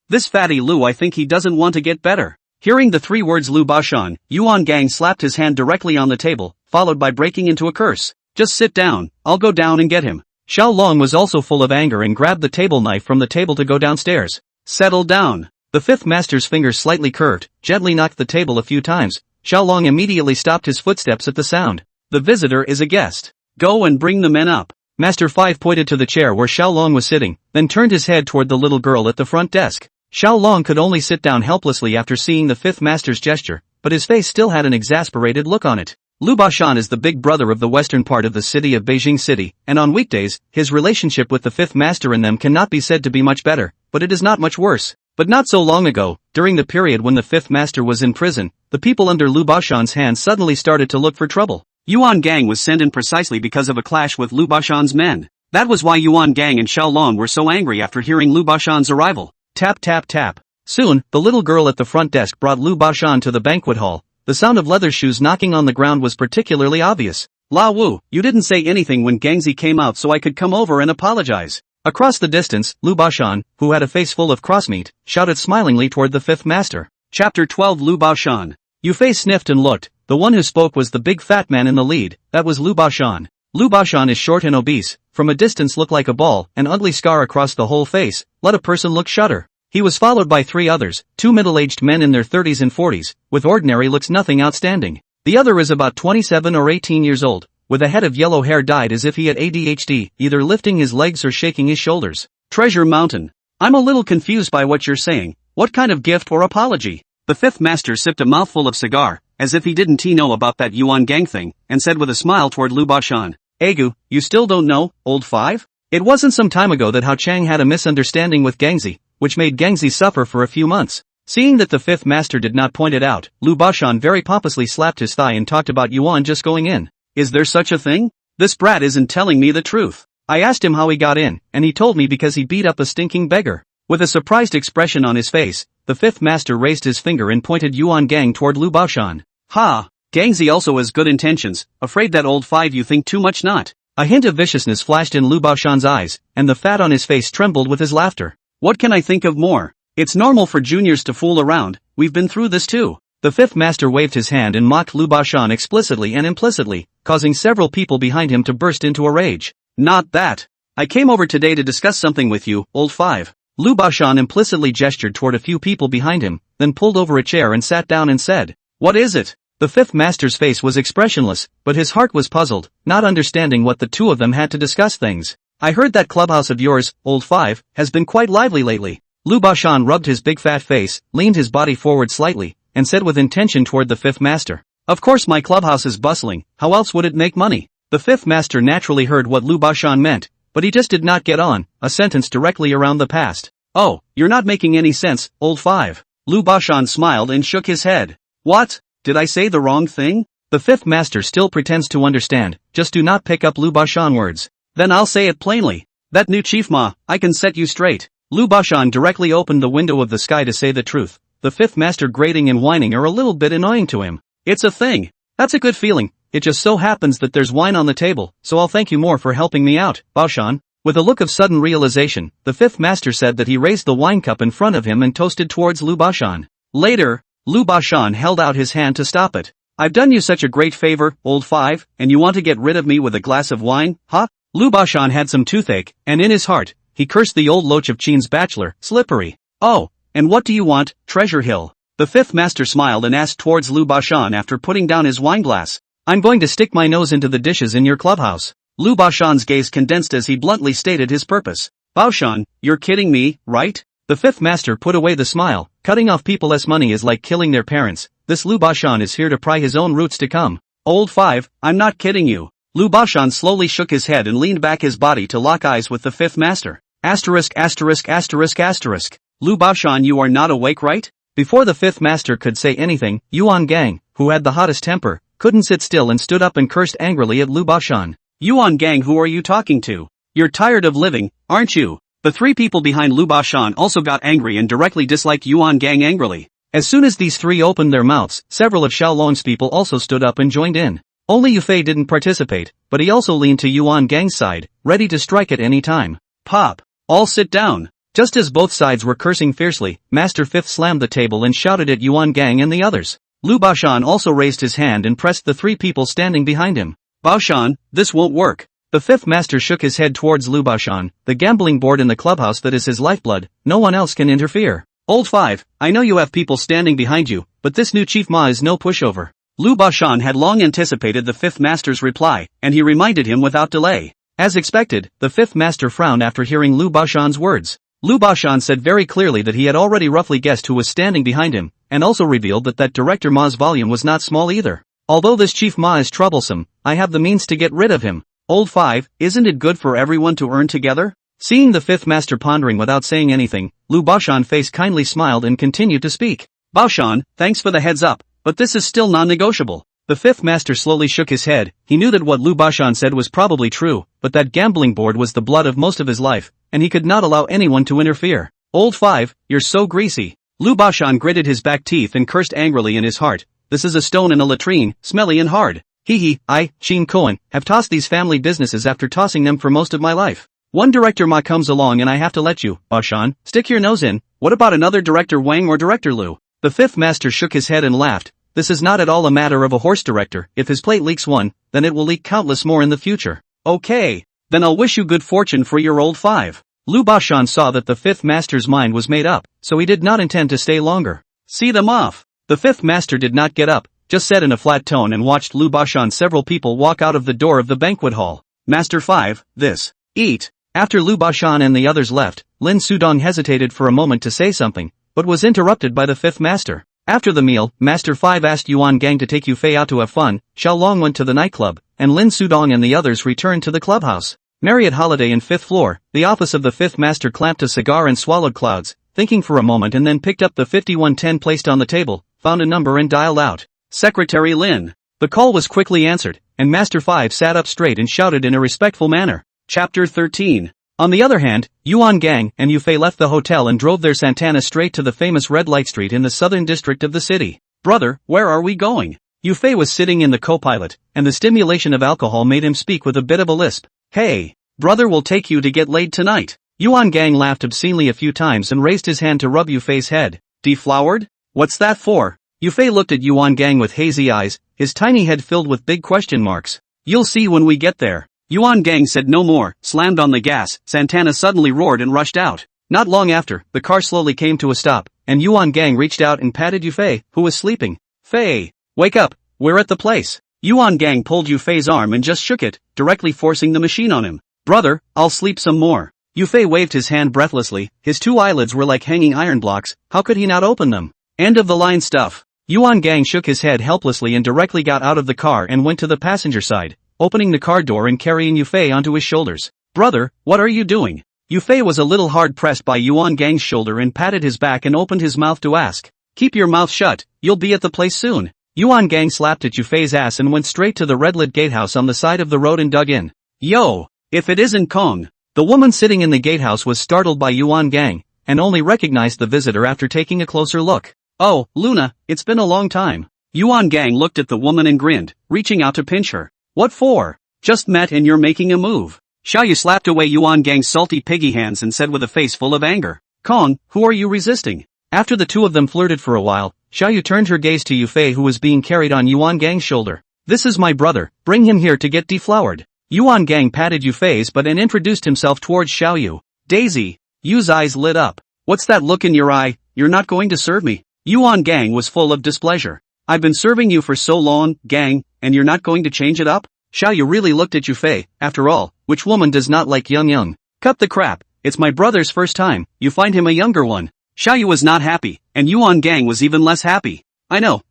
This fatty Lu, I think he doesn't want to get better. Hearing the three words Lu Baoshan, Yuan Gang slapped his hand directly on the table, followed by breaking into a curse. Just sit down, I'll go down and get him. Xiaolong was also full of anger and grabbed the table knife from the table to go downstairs. Settle down. The fifth master's fingers slightly curved, gently knocked the table a few times. Xiaolong immediately stopped his footsteps at the sound. The visitor is a guest. Go and bring the men up. Master 5 pointed to the chair where Xiaolong was sitting, then turned his head toward the little girl at the front desk. Xiaolong could only sit down helplessly after seeing the fifth master's gesture, but his face still had an exasperated look on it. Lu Bashan is the big brother of the western part of the city of Beijing City, and on weekdays, his relationship with the fifth master and them cannot be said to be much better, but it is not much worse. But not so long ago, during the period when the fifth master was in prison, the people under Lu Bashan's hand suddenly started to look for trouble. Yuan Gang was sent in precisely because of a clash with Lu Bashan's men. That was why Yuan Gang and Xiaolong were so angry after hearing Lu Bashan's arrival. Tap tap tap. Soon, the little girl at the front desk brought Lu Bashan to the banquet hall. The sound of leather shoes knocking on the ground was particularly obvious. La Wu, you didn't say anything when Gangzi came out so I could come over and apologize. Across the distance, Lu Bashan, who had a face full of crossmeat, shouted smilingly toward the fifth master. Chapter 12 Lu Bashan. Yufei sniffed and looked. The one who spoke was the big fat man in the lead. That was Lu Bashan. Lu Bashan is short and obese, from a distance looked like a ball, an ugly scar across the whole face, let a person look shudder. He was followed by 3 others, 2 middle-aged men in their 30s and 40s, with ordinary looks nothing outstanding. The other is about 27 or 18 years old, with a head of yellow hair dyed as if he had ADHD, either lifting his legs or shaking his shoulders. Treasure Mountain. I'm a little confused by what you're saying. What kind of gift or apology? The fifth master sipped a mouthful of cigar, as if he didn't know about that Yuan Gang thing, and said with a smile toward Lu Bashan. Egu, you still don't know, old 5? It wasn't some time ago that Hao Chang had a misunderstanding with Gangzi, which made Gangzi suffer for a few months. Seeing that the fifth master did not point it out, Lu Bashan very pompously slapped his thigh and talked about Yuan just going in. Is there such a thing? This brat isn't telling me the truth. I asked him how he got in, and he told me because he beat up a stinking beggar. With a surprised expression on his face, the fifth master raised his finger and pointed Yuan Gang toward Lu Bashan. Ha! Gangzi also has good intentions, afraid that old 5 you think too much not. A hint of viciousness flashed in Lu Bashan's eyes, and the fat on his face trembled with his laughter. What can I think of more? It's normal for juniors to fool around, we've been through this too. The fifth master waved his hand and mocked Lu Bashan explicitly and implicitly, causing several people behind him to burst into a rage. Not that. I came over today to discuss something with you, old 5. Lu Bashan implicitly gestured toward a few people behind him, then pulled over a chair and sat down and said, What is it? The fifth master's face was expressionless, but his heart was puzzled, not understanding what the two of them had to discuss things. I heard that clubhouse of yours, old 5, has been quite lively lately. Lu Bashan rubbed his big fat face, leaned his body forward slightly, and said with intention toward the fifth master. Of course my clubhouse is bustling, how else would it make money? The fifth master naturally heard what Lu Bashan meant, but he just did not get on, a sentence directly around the past. Oh, you're not making any sense, old 5. Lu Bashan smiled and shook his head. What? Did I say the wrong thing? The fifth master still pretends to understand, just do not pick up Lu Bashan words. Then I'll say it plainly. That new chief Ma, I can set you straight. Lu Bashan directly opened the window of the sky to say the truth. The fifth master grating and whining are a little bit annoying to him. It's a thing. That's a good feeling. It just so happens that there's wine on the table, so I'll thank you more for helping me out, Bashan. With a look of sudden realization, the fifth master said that he raised the wine cup in front of him and toasted towards Lu Bashan. Later, Lu Bashan held out his hand to stop it. I've done you such a great favor, old 5, and you want to get rid of me with a glass of wine, huh? Lu Bashan had some toothache, and in his heart, he cursed the old loach of Qin's bachelor, Slippery. Oh, and what do you want, Treasure Hill? The fifth master smiled and asked towards Lu Bashan after putting down his wine glass. I'm going to stick my nose into the dishes in your clubhouse. Lu Bashan's gaze condensed as he bluntly stated his purpose. Bashan, you're kidding me, right? The fifth master put away the smile. Cutting off people's money is like killing their parents. This Lu Bashan is here to pry his own roots to come. Old 5, I'm not kidding you. Lu Bashan slowly shook his head and leaned back his body to lock eyes with the fifth master. Asterisk asterisk asterisk asterisk. Lu Bashan, you are not awake, right? Before the fifth master could say anything, Yuan Gang, who had the hottest temper, couldn't sit still and stood up and cursed angrily at Lu Bashan. Yuan Gang, who are you talking to? You're tired of living, aren't you? The 3 people behind Lu Bashan also got angry and directly disliked Yuan Gang angrily. As soon as these 3 opened their mouths, several of Xiaolong's people also stood up and joined in. Only Yufei didn't participate, but he also leaned to Yuan Gang's side, ready to strike at any time. Pop! All sit down! Just as both sides were cursing fiercely, Master Fifth slammed the table and shouted at Yuan Gang and the others. Lu Bashan also raised his hand and pressed the 3 people standing behind him. Bashan, this won't work. The fifth master shook his head towards Lu Bashan, the gambling board in the clubhouse that is his lifeblood, no one else can interfere. Old Five, I know you have people standing behind you, but this new Chief Ma is no pushover. Lu Bashan had long anticipated the fifth master's reply, and he reminded him without delay. As expected, the fifth master frowned after hearing Lu Bashan's words. Lu Bashan said very clearly that he had already roughly guessed who was standing behind him, and also revealed that Director Ma's volume was not small either. Although this Chief Ma is troublesome, I have the means to get rid of him. Old Five, isn't it good for everyone to earn together? Seeing the fifth master pondering without saying anything, Lu Bashan's face kindly smiled and continued to speak. Bashan, thanks for the heads up, but this is still non-negotiable. The fifth master slowly shook his head. He knew that what Lu Bashan said was probably true, but that gambling board was the blood of most of his life, and he could not allow anyone to interfere. Old Five, you're so greasy. Lu Bashan gritted his back teeth and cursed angrily in his heart. This is a stone in a latrine, smelly and hard. I, Sheen Cohen, have tossed these family businesses after tossing them for most of my life. One Director Ma comes along and I have to let you, Bashan, stick your nose in. What about another Director Wang or Director Lu? The fifth master shook his head and laughed. This is not at all a matter of a horse director. If his plate leaks one, then it will leak countless more in the future. Okay. Then I'll wish you good fortune for your Old Five. Lu Bashan saw that the fifth master's mind was made up, so he did not intend to stay longer. See them off. The fifth master did not get up, just said in a flat tone and watched Lu Bashan several people walk out of the door of the banquet hall. Master Five, this. Eat. After Lu Bashan and the others left, Lin Sudong hesitated for a moment to say something, but was interrupted by the fifth master. After the meal, Master Five asked Yuan Gang to take Yufei out to have fun. Xiao Long went to the nightclub, and Lin Sudong and the others returned to the clubhouse. Marriott Holiday in 5th floor, the office of the fifth master clamped a cigar and swallowed clouds, thinking for a moment and then picked up the 5110 placed on the table, found a number and dialed out. Secretary Lin. The call was quickly answered, and Master Five sat up straight and shouted in a respectful manner. Chapter 13. On the other hand, Yuan Gang and Yufei left the hotel and drove their Santana straight to the famous Red Light Street in the southern district of the city. Brother, where are we going? Yufei was sitting in the co-pilot, and the stimulation of alcohol made him speak with a bit of a lisp. Hey, brother will take you to get laid tonight. Yuan Gang laughed obscenely a few times and raised his hand to rub Yufei's head. Deflowered? What's that for? Yufei looked at Yuan Gang with hazy eyes, his tiny head filled with big question marks. You'll see when we get there. Yuan Gang said no more, slammed on the gas. Santana suddenly roared and rushed out. Not long after, the car slowly came to a stop, and Yuan Gang reached out and patted Yufei, who was sleeping. Fei, wake up, we're at the place. Yuan Gang pulled Yufei's arm and just shook it, directly forcing the machine on him. Brother, I'll sleep some more. Yufei waved his hand breathlessly, his two eyelids were like hanging iron blocks, how could he not open them? End of the line stuff. Yuan Gang shook his head helplessly and directly got out of the car and went to the passenger side, opening the car door and carrying Yufei onto his shoulders. Brother, what are you doing? Yufei was a little hard pressed by Yuan Gang's shoulder and patted his back and opened his mouth to ask. Keep your mouth shut, you'll be at the place soon. Yuan Gang slapped at Yufei's ass and went straight to the red-lit gatehouse on the side of the road and dug in. Yo, if it isn't Kong. The woman sitting in the gatehouse was startled by Yuan Gang, and only recognized the visitor after taking a closer look. Oh, Luna, it's been a long time. Yuan Gang looked at the woman and grinned, reaching out to pinch her. What for? Just met and you're making a move. Xiaoyu slapped away Yuan Gang's salty piggy hands and said with a face full of anger. Kong, who are you resisting? After the two of them flirted for a while, Xiaoyu turned her gaze to Yufei who was being carried on Yuan Gang's shoulder. This is my brother, bring him here to get deflowered. Yuan Gang patted Yufei's butt and introduced himself towards Xiaoyu. Daisy. Yu's eyes lit up. What's that look in your eye? You're not going to serve me? Yuan Gang was full of displeasure. I've been serving you for so long, Gang, and you're not going to change it up? Xiaoyu really looked at Yufei. After all, which woman does not like young? Cut the crap, it's my brother's first time, you find him a younger one. Xiaoyu was not happy, and Yuan Gang was even less happy. I know,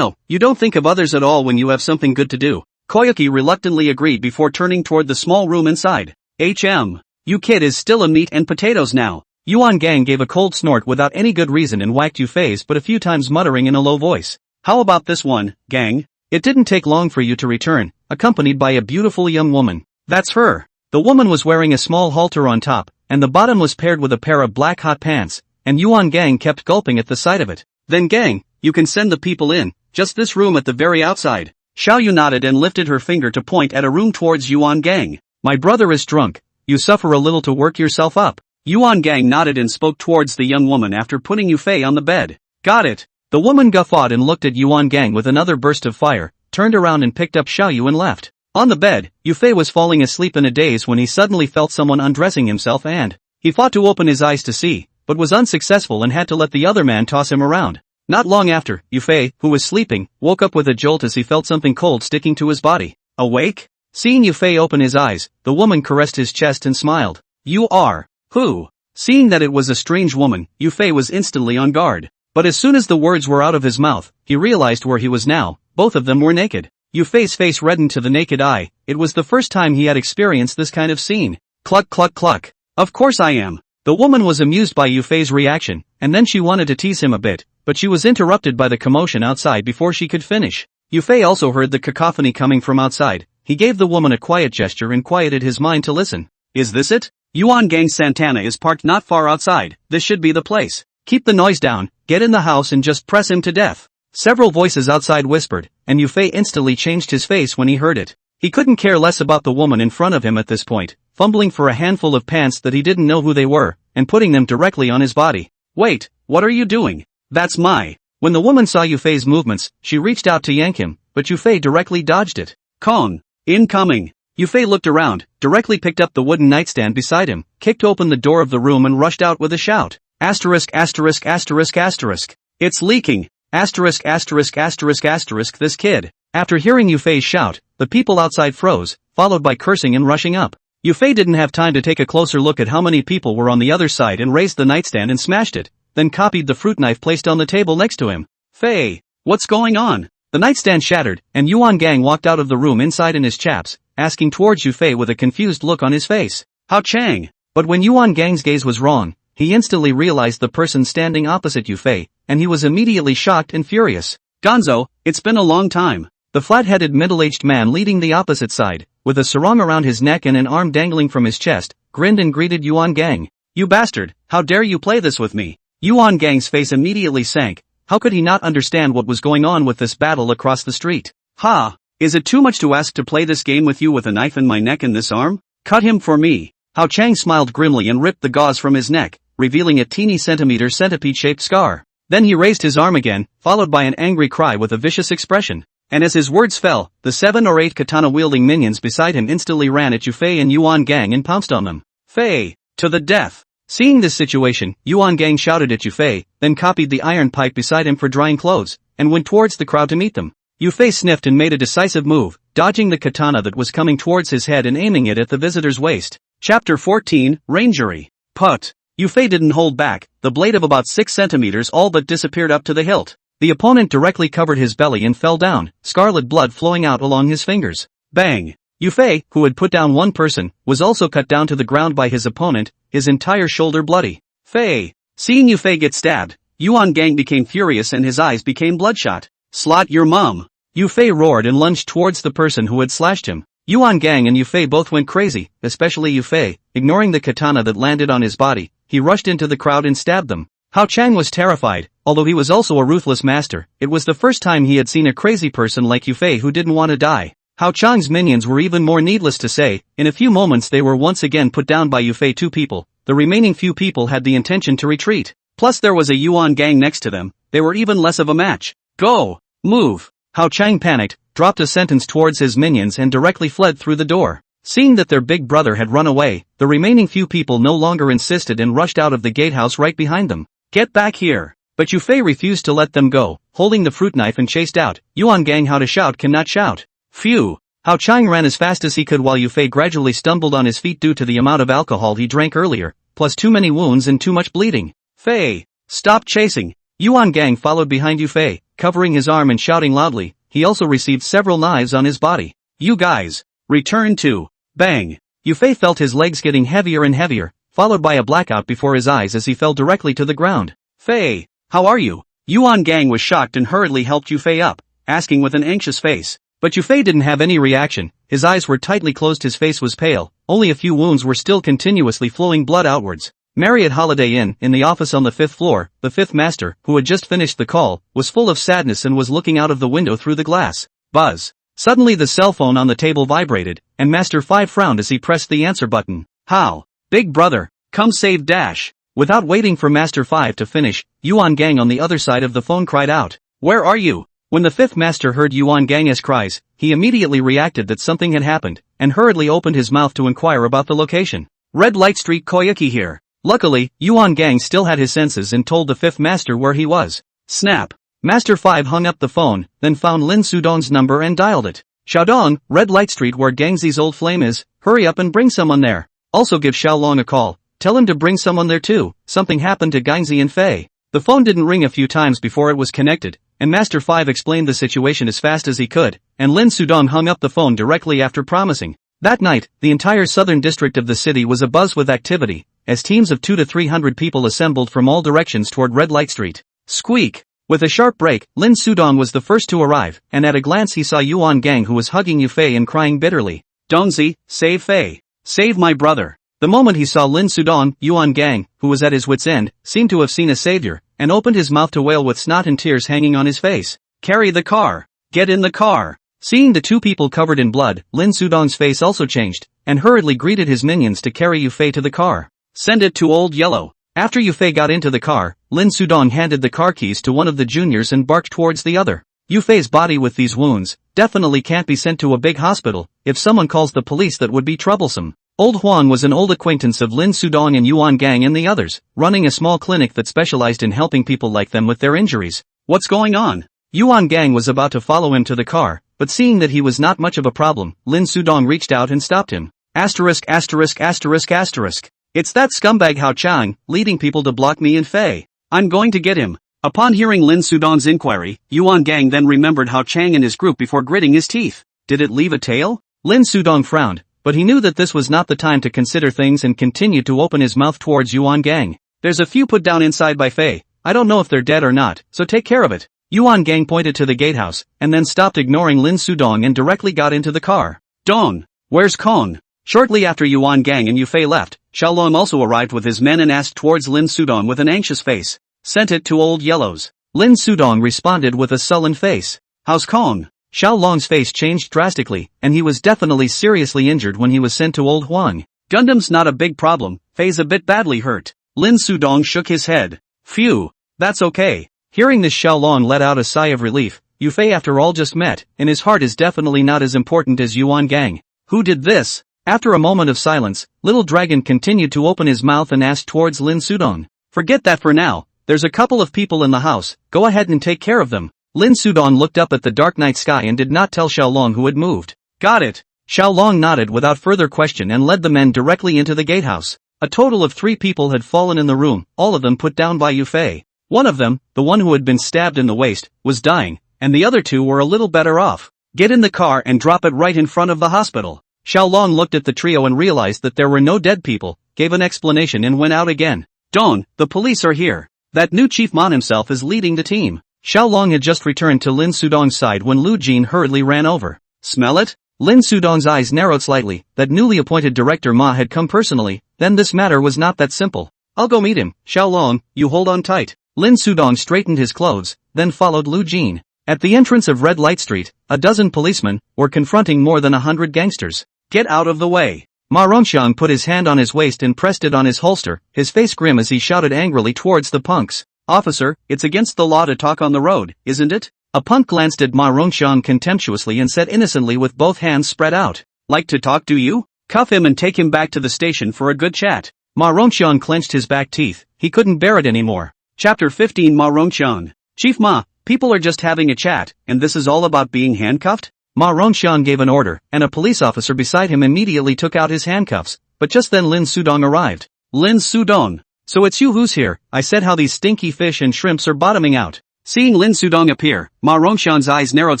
you don't think of others at all when you have something good to do. Koyuki reluctantly agreed before turning toward the small room inside. You kid is still a meat and potatoes now. Yuan Gang gave a cold snort without any good reason and whacked Yufei's but a few times muttering in a low voice. How about this one, Gang? It didn't take long for you to return, accompanied by a beautiful young woman. That's her. The woman was wearing a small halter on top, and the bottom was paired with a pair of black hot pants, and Yuan Gang kept gulping at the sight of it. Then Gang, you can send the people in, just this room at the very outside. Xiaoyu nodded and lifted her finger to point at a room towards Yuan Gang. My brother is drunk, you suffer a little to work yourself up. Yuan Gang nodded and spoke towards the young woman after putting Yufei on the bed. Got it. The woman guffawed and looked at Yuan Gang with another burst of fire, turned around and picked up Xiaoyu and left. On the bed, Yufei was falling asleep in a daze when he suddenly felt someone undressing himself and he fought to open his eyes to see, but was unsuccessful and had to let the other man toss him around. Not long after, Yufei, who was sleeping, woke up with a jolt as he felt something cold sticking to his body. Awake? Seeing Yufei open his eyes, the woman caressed his chest and smiled. You are. Who? Seeing that it was a strange woman, Yufei was instantly on guard. But as soon as the words were out of his mouth, he realized where he was now. Both of them were naked. Yufei's face reddened to the naked eye. It was the first time he had experienced this kind of scene. Cluck cluck cluck. Of course I am. The woman was amused by Yufei's reaction, and then she wanted to tease him a bit, but she was interrupted by the commotion outside before she could finish. Yufei also heard the cacophony coming from outside. He gave the woman a quiet gesture and quieted his mind to listen. Is this it? Yuan Gang Santana is parked not far outside. This should be the place. Keep the noise down, get in the house and just press him to death. Several voices outside whispered, and Yufei instantly changed his face when he heard it. He couldn't care less about the woman in front of him at this point, fumbling for a handful of pants that he didn't know who they were, and putting them directly on his body. Wait, what are you doing? That's my. When the woman saw Yufei's movements, she reached out to yank him, but Yufei directly dodged it. Kong. Incoming. Yufei looked around, directly picked up the wooden nightstand beside him, kicked open the door of the room and rushed out with a shout. Asterisk asterisk asterisk asterisk. It's leaking. Asterisk asterisk asterisk asterisk this kid. After hearing Yufei's shout, the people outside froze, followed by cursing and rushing up. Yufei didn't have time to take a closer look at how many people were on the other side and raised the nightstand and smashed it, then copied the fruit knife placed on the table next to him. Fei, what's going on? The nightstand shattered, and Yuan Gang walked out of the room inside in his chaps, asking towards Yufei with a confused look on his face. How Chang? But when Yuan Gang's gaze was wrong, he instantly realized the person standing opposite Yufei, and he was immediately shocked and furious. Gonzo, it's been a long time. The flat-headed middle-aged man leading the opposite side, with a sarong around his neck and an arm dangling from his chest, grinned and greeted Yuan Gang. You bastard, how dare you play this with me? Yuan Gang's face immediately sank. How could he not understand what was going on with this battle across the street? Ha! Is it too much to ask to play this game with you with a knife in my neck and this arm? Cut him for me. Hao Chang smiled grimly and ripped the gauze from his neck, revealing a teeny centipede-shaped scar. Then he raised his arm again, followed by an angry cry with a vicious expression. And as his words fell, the 7 or 8 katana-wielding minions beside him instantly ran at Yufei and Yuan Gang and pounced on them. Fei! To the death! Seeing this situation, Yuan Gang shouted at Yufei, then copied the iron pipe beside him for drying clothes, and went towards the crowd to meet them. Yufei sniffed and made a decisive move, dodging the katana that was coming towards his head and aiming it at the visitor's waist. Chapter 14, Rangery. Put. Yufei didn't hold back, the blade of about 6 centimeters all but disappeared up to the hilt. The opponent directly covered his belly and fell down, scarlet blood flowing out along his fingers. Bang! Yufei, who had put down one person, was also cut down to the ground by his opponent, his entire shoulder bloody. Fei! Seeing Yufei get stabbed, Yuan Gang became furious and his eyes became bloodshot. Slot your mum! Yufei roared and lunged towards the person who had slashed him. Yuan Gang and Yufei both went crazy, especially Yufei, ignoring the katana that landed on his body. He rushed into the crowd and stabbed them. Hao Chang was terrified, although he was also a ruthless master. It was the first time he had seen a crazy person like Yufei who didn't want to die. Hao Chang's minions were even more needless to say. In a few moments they were once again put down by Yufei 2 people. The remaining few people had the intention to retreat. Plus there was a Yuan Gang next to them. They were even less of a match. Go! Move! Hao Chang panicked, dropped a sentence towards his minions and directly fled through the door. Seeing that their big brother had run away, the remaining few people no longer insisted and rushed out of the gatehouse right behind them. Get back here! But Yufei refused to let them go, holding the fruit knife and chased out. Yuan Gang how to shout cannot shout. Phew! Hao Chang ran as fast as he could while Yufei gradually stumbled on his feet due to the amount of alcohol he drank earlier, plus too many wounds and too much bleeding. Fei! Stop chasing! Yuan Gang followed behind Yufei, covering his arm and shouting loudly. He also received several knives on his body. You guys! Return to! Bang! Yufei felt his legs getting heavier and heavier, followed by a blackout before his eyes as he fell directly to the ground. Fei! How are you? Yuan Gang was shocked and hurriedly helped Yufei up, asking with an anxious face. But Yufei didn't have any reaction. His eyes were tightly closed, his face was pale, only a few wounds were still continuously flowing blood outwards. Marriott Holiday Inn, in the office on the 5th floor, the 5th master, who had just finished the call, was full of sadness and was looking out of the window through the glass. Buzz. Suddenly the cell phone on the table vibrated, and Master 5 frowned as he pressed the answer button. How? Big brother, come save Dash. Without waiting for Master 5 to finish, Yuan Gang on the other side of the phone cried out. Where are you? When the fifth master heard Yuan Gang's cries, he immediately reacted that something had happened, and hurriedly opened his mouth to inquire about the location. Red Light Street Koyuki here. Luckily, Yuan Gang still had his senses and told the fifth master where he was. Snap. Master 5 hung up the phone, then found Lin Sudong's number and dialed it. Xiaodong, Red Light Street where Gangzi's old flame is, hurry up and bring someone there. Also give Xiaolong a call, tell him to bring someone there too, something happened to Gangzi and Fei. The phone didn't ring a few times before it was connected, and Master 5 explained the situation as fast as he could, and Lin Sudong hung up the phone directly after promising. That night, the entire southern district of the city was abuzz with activity, as teams of 200 to 300 people assembled from all directions toward Red Light Street. Squeak! With a sharp break, Lin Sudong was the first to arrive, and at a glance he saw Yuan Gang who was hugging Yu Fei and crying bitterly. Dongzi, save Fei. Save my brother. The moment he saw Lin Sudong, Yuan Gang, who was at his wit's end, seemed to have seen a savior, and opened his mouth to wail with snot and tears hanging on his face. Carry the car. Get in the car. Seeing the two people covered in blood, Lin Sudong's face also changed, and hurriedly greeted his minions to carry Yu Fei to the car. Send it to Old Yellow. After Yu Fei got into the car, Lin Sudong handed the car keys to one of the juniors and barked towards the other. Yu Fei's body with these wounds definitely can't be sent to a big hospital. If someone calls the police, that would be troublesome. Old Huang was an old acquaintance of Lin Sudong and Yuan Gang and the others, running a small clinic that specialized in helping people like them with their injuries. What's going on? Yuan Gang was about to follow him to the car, but seeing that he was not much of a problem, Lin Sudong reached out and stopped him. Asterisk asterisk asterisk asterisk. It's that scumbag Hao Chang, leading people to block me and Fei. I'm going to get him. Upon hearing Lin Sudong's inquiry, Yuan Gang then remembered Hao Chang and his group before gritting his teeth. Did it leave a tail? Lin Sudong frowned, but he knew that this was not the time to consider things and continued to open his mouth towards Yuan Gang. There's a few put down inside by Fei. I don't know if they're dead or not, so take care of it. Yuan Gang pointed to the gatehouse, and then stopped ignoring Lin Sudong and directly got into the car. Dong, where's Kong? Shortly after Yuan Gang and Yu Fei left, Xiaolong also arrived with his men and asked towards Lin Sudong with an anxious face. Sent it to Old Yellow's. Lin Sudong responded with a sullen face. How's Kong? Xiaolong's face changed drastically, and he was definitely seriously injured when he was sent to Old Huang. Gundam's not a big problem, Fei's a bit badly hurt. Lin Sudong shook his head. Phew, that's okay. Hearing this, Xiaolong let out a sigh of relief. Yu Fei after all just met, and his heart is definitely not as important as Yuan Gang. Who did this? After a moment of silence, Little Dragon continued to open his mouth and asked towards Lin Sudong. Forget that for now, there's a couple of people in the house, go ahead and take care of them. Lin Sudong looked up at the dark night sky and did not tell Xiaolong who had moved. Got it. Xiaolong nodded without further question and led the men directly into the gatehouse. A total of 3 people had fallen in the room, all of them put down by Yu Fei. One of them, the one who had been stabbed in the waist, was dying, and the other 2 were a little better off. Get in the car and drop it right in front of the hospital. Xiaolong looked at the trio and realized that there were no dead people, gave an explanation and went out again. Dong, the police are here. That new Chief Mon himself is leading the team. Xiaolong had just returned to Lin Sudong's side when Lu Jin hurriedly ran over. Smell it? Lin Sudong's eyes narrowed slightly. That newly appointed director Ma had come personally, then this matter was not that simple. I'll go meet him. Xiaolong, you hold on tight. Lin Sudong straightened his clothes, then followed Lu Jin. At the entrance of Red Light Street, a dozen policemen were confronting more than 100 gangsters. Get out of the way. Ma Rongxiang put his hand on his waist and pressed it on his holster, his face grim as he shouted angrily towards the punks. Officer, it's against the law to talk on the road, isn't it? A punk glanced at Ma Rongxiang contemptuously and said innocently with both hands spread out. Like to talk, do you? Cuff him and take him back to the station for a good chat. Ma Rongxiang clenched his back teeth, he couldn't bear it anymore. Chapter 15 Ma Rongxiang. Chief Ma, people are just having a chat, and this is all about being handcuffed? Ma Rongxiang gave an order, and a police officer beside him immediately took out his handcuffs, but just then Lin Sudong arrived. Lin Sudong. So it's you who's here, I said how these stinky fish and shrimps are bottoming out. Seeing Lin Sudong appear, Ma Rongxiang's eyes narrowed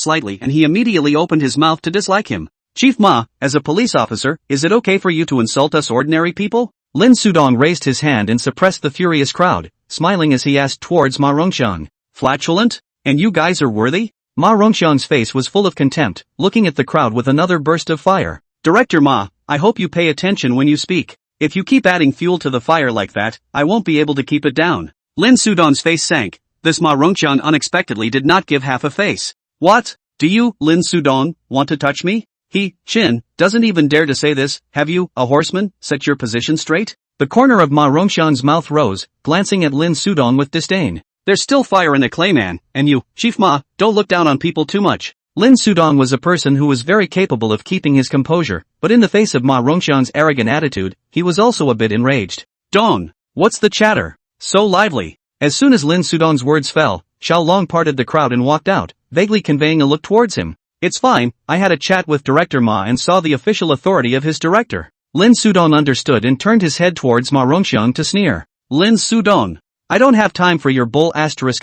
slightly and he immediately opened his mouth to dislike him. Chief Ma, as a police officer, is it okay for you to insult us ordinary people? Lin Sudong raised his hand and suppressed the furious crowd, smiling as he asked towards Ma Rongxiang. Flatulent? And you guys are worthy? Ma Rongxiang's face was full of contempt, looking at the crowd with another burst of fire. Director Ma, I hope you pay attention when you speak. If you keep adding fuel to the fire like that, I won't be able to keep it down. Lin Sudong's face sank. This Ma Rongxiang unexpectedly did not give half a face. What? Do you, Lin Sudong, want to touch me? He, Chin, doesn't even dare to say this. Have you, a horseman, set your position straight? The corner of Ma Rongxiang's mouth rose, glancing at Lin Sudong with disdain. There's still fire in the clay man, and you, Chief Ma, don't look down on people too much. Lin Sudong was a person who was very capable of keeping his composure, but in the face of Ma Rongxiang's arrogant attitude, he was also a bit enraged. Dong, what's the chatter? So lively. As soon as Lin Sudong's words fell, Xiao Long parted the crowd and walked out, vaguely conveying a look towards him. It's fine, I had a chat with Director Ma and saw the official authority of his director. Lin Sudong understood and turned his head towards Ma Rongxiang to sneer. Lin Sudong, I don't have time for your bull asterisk.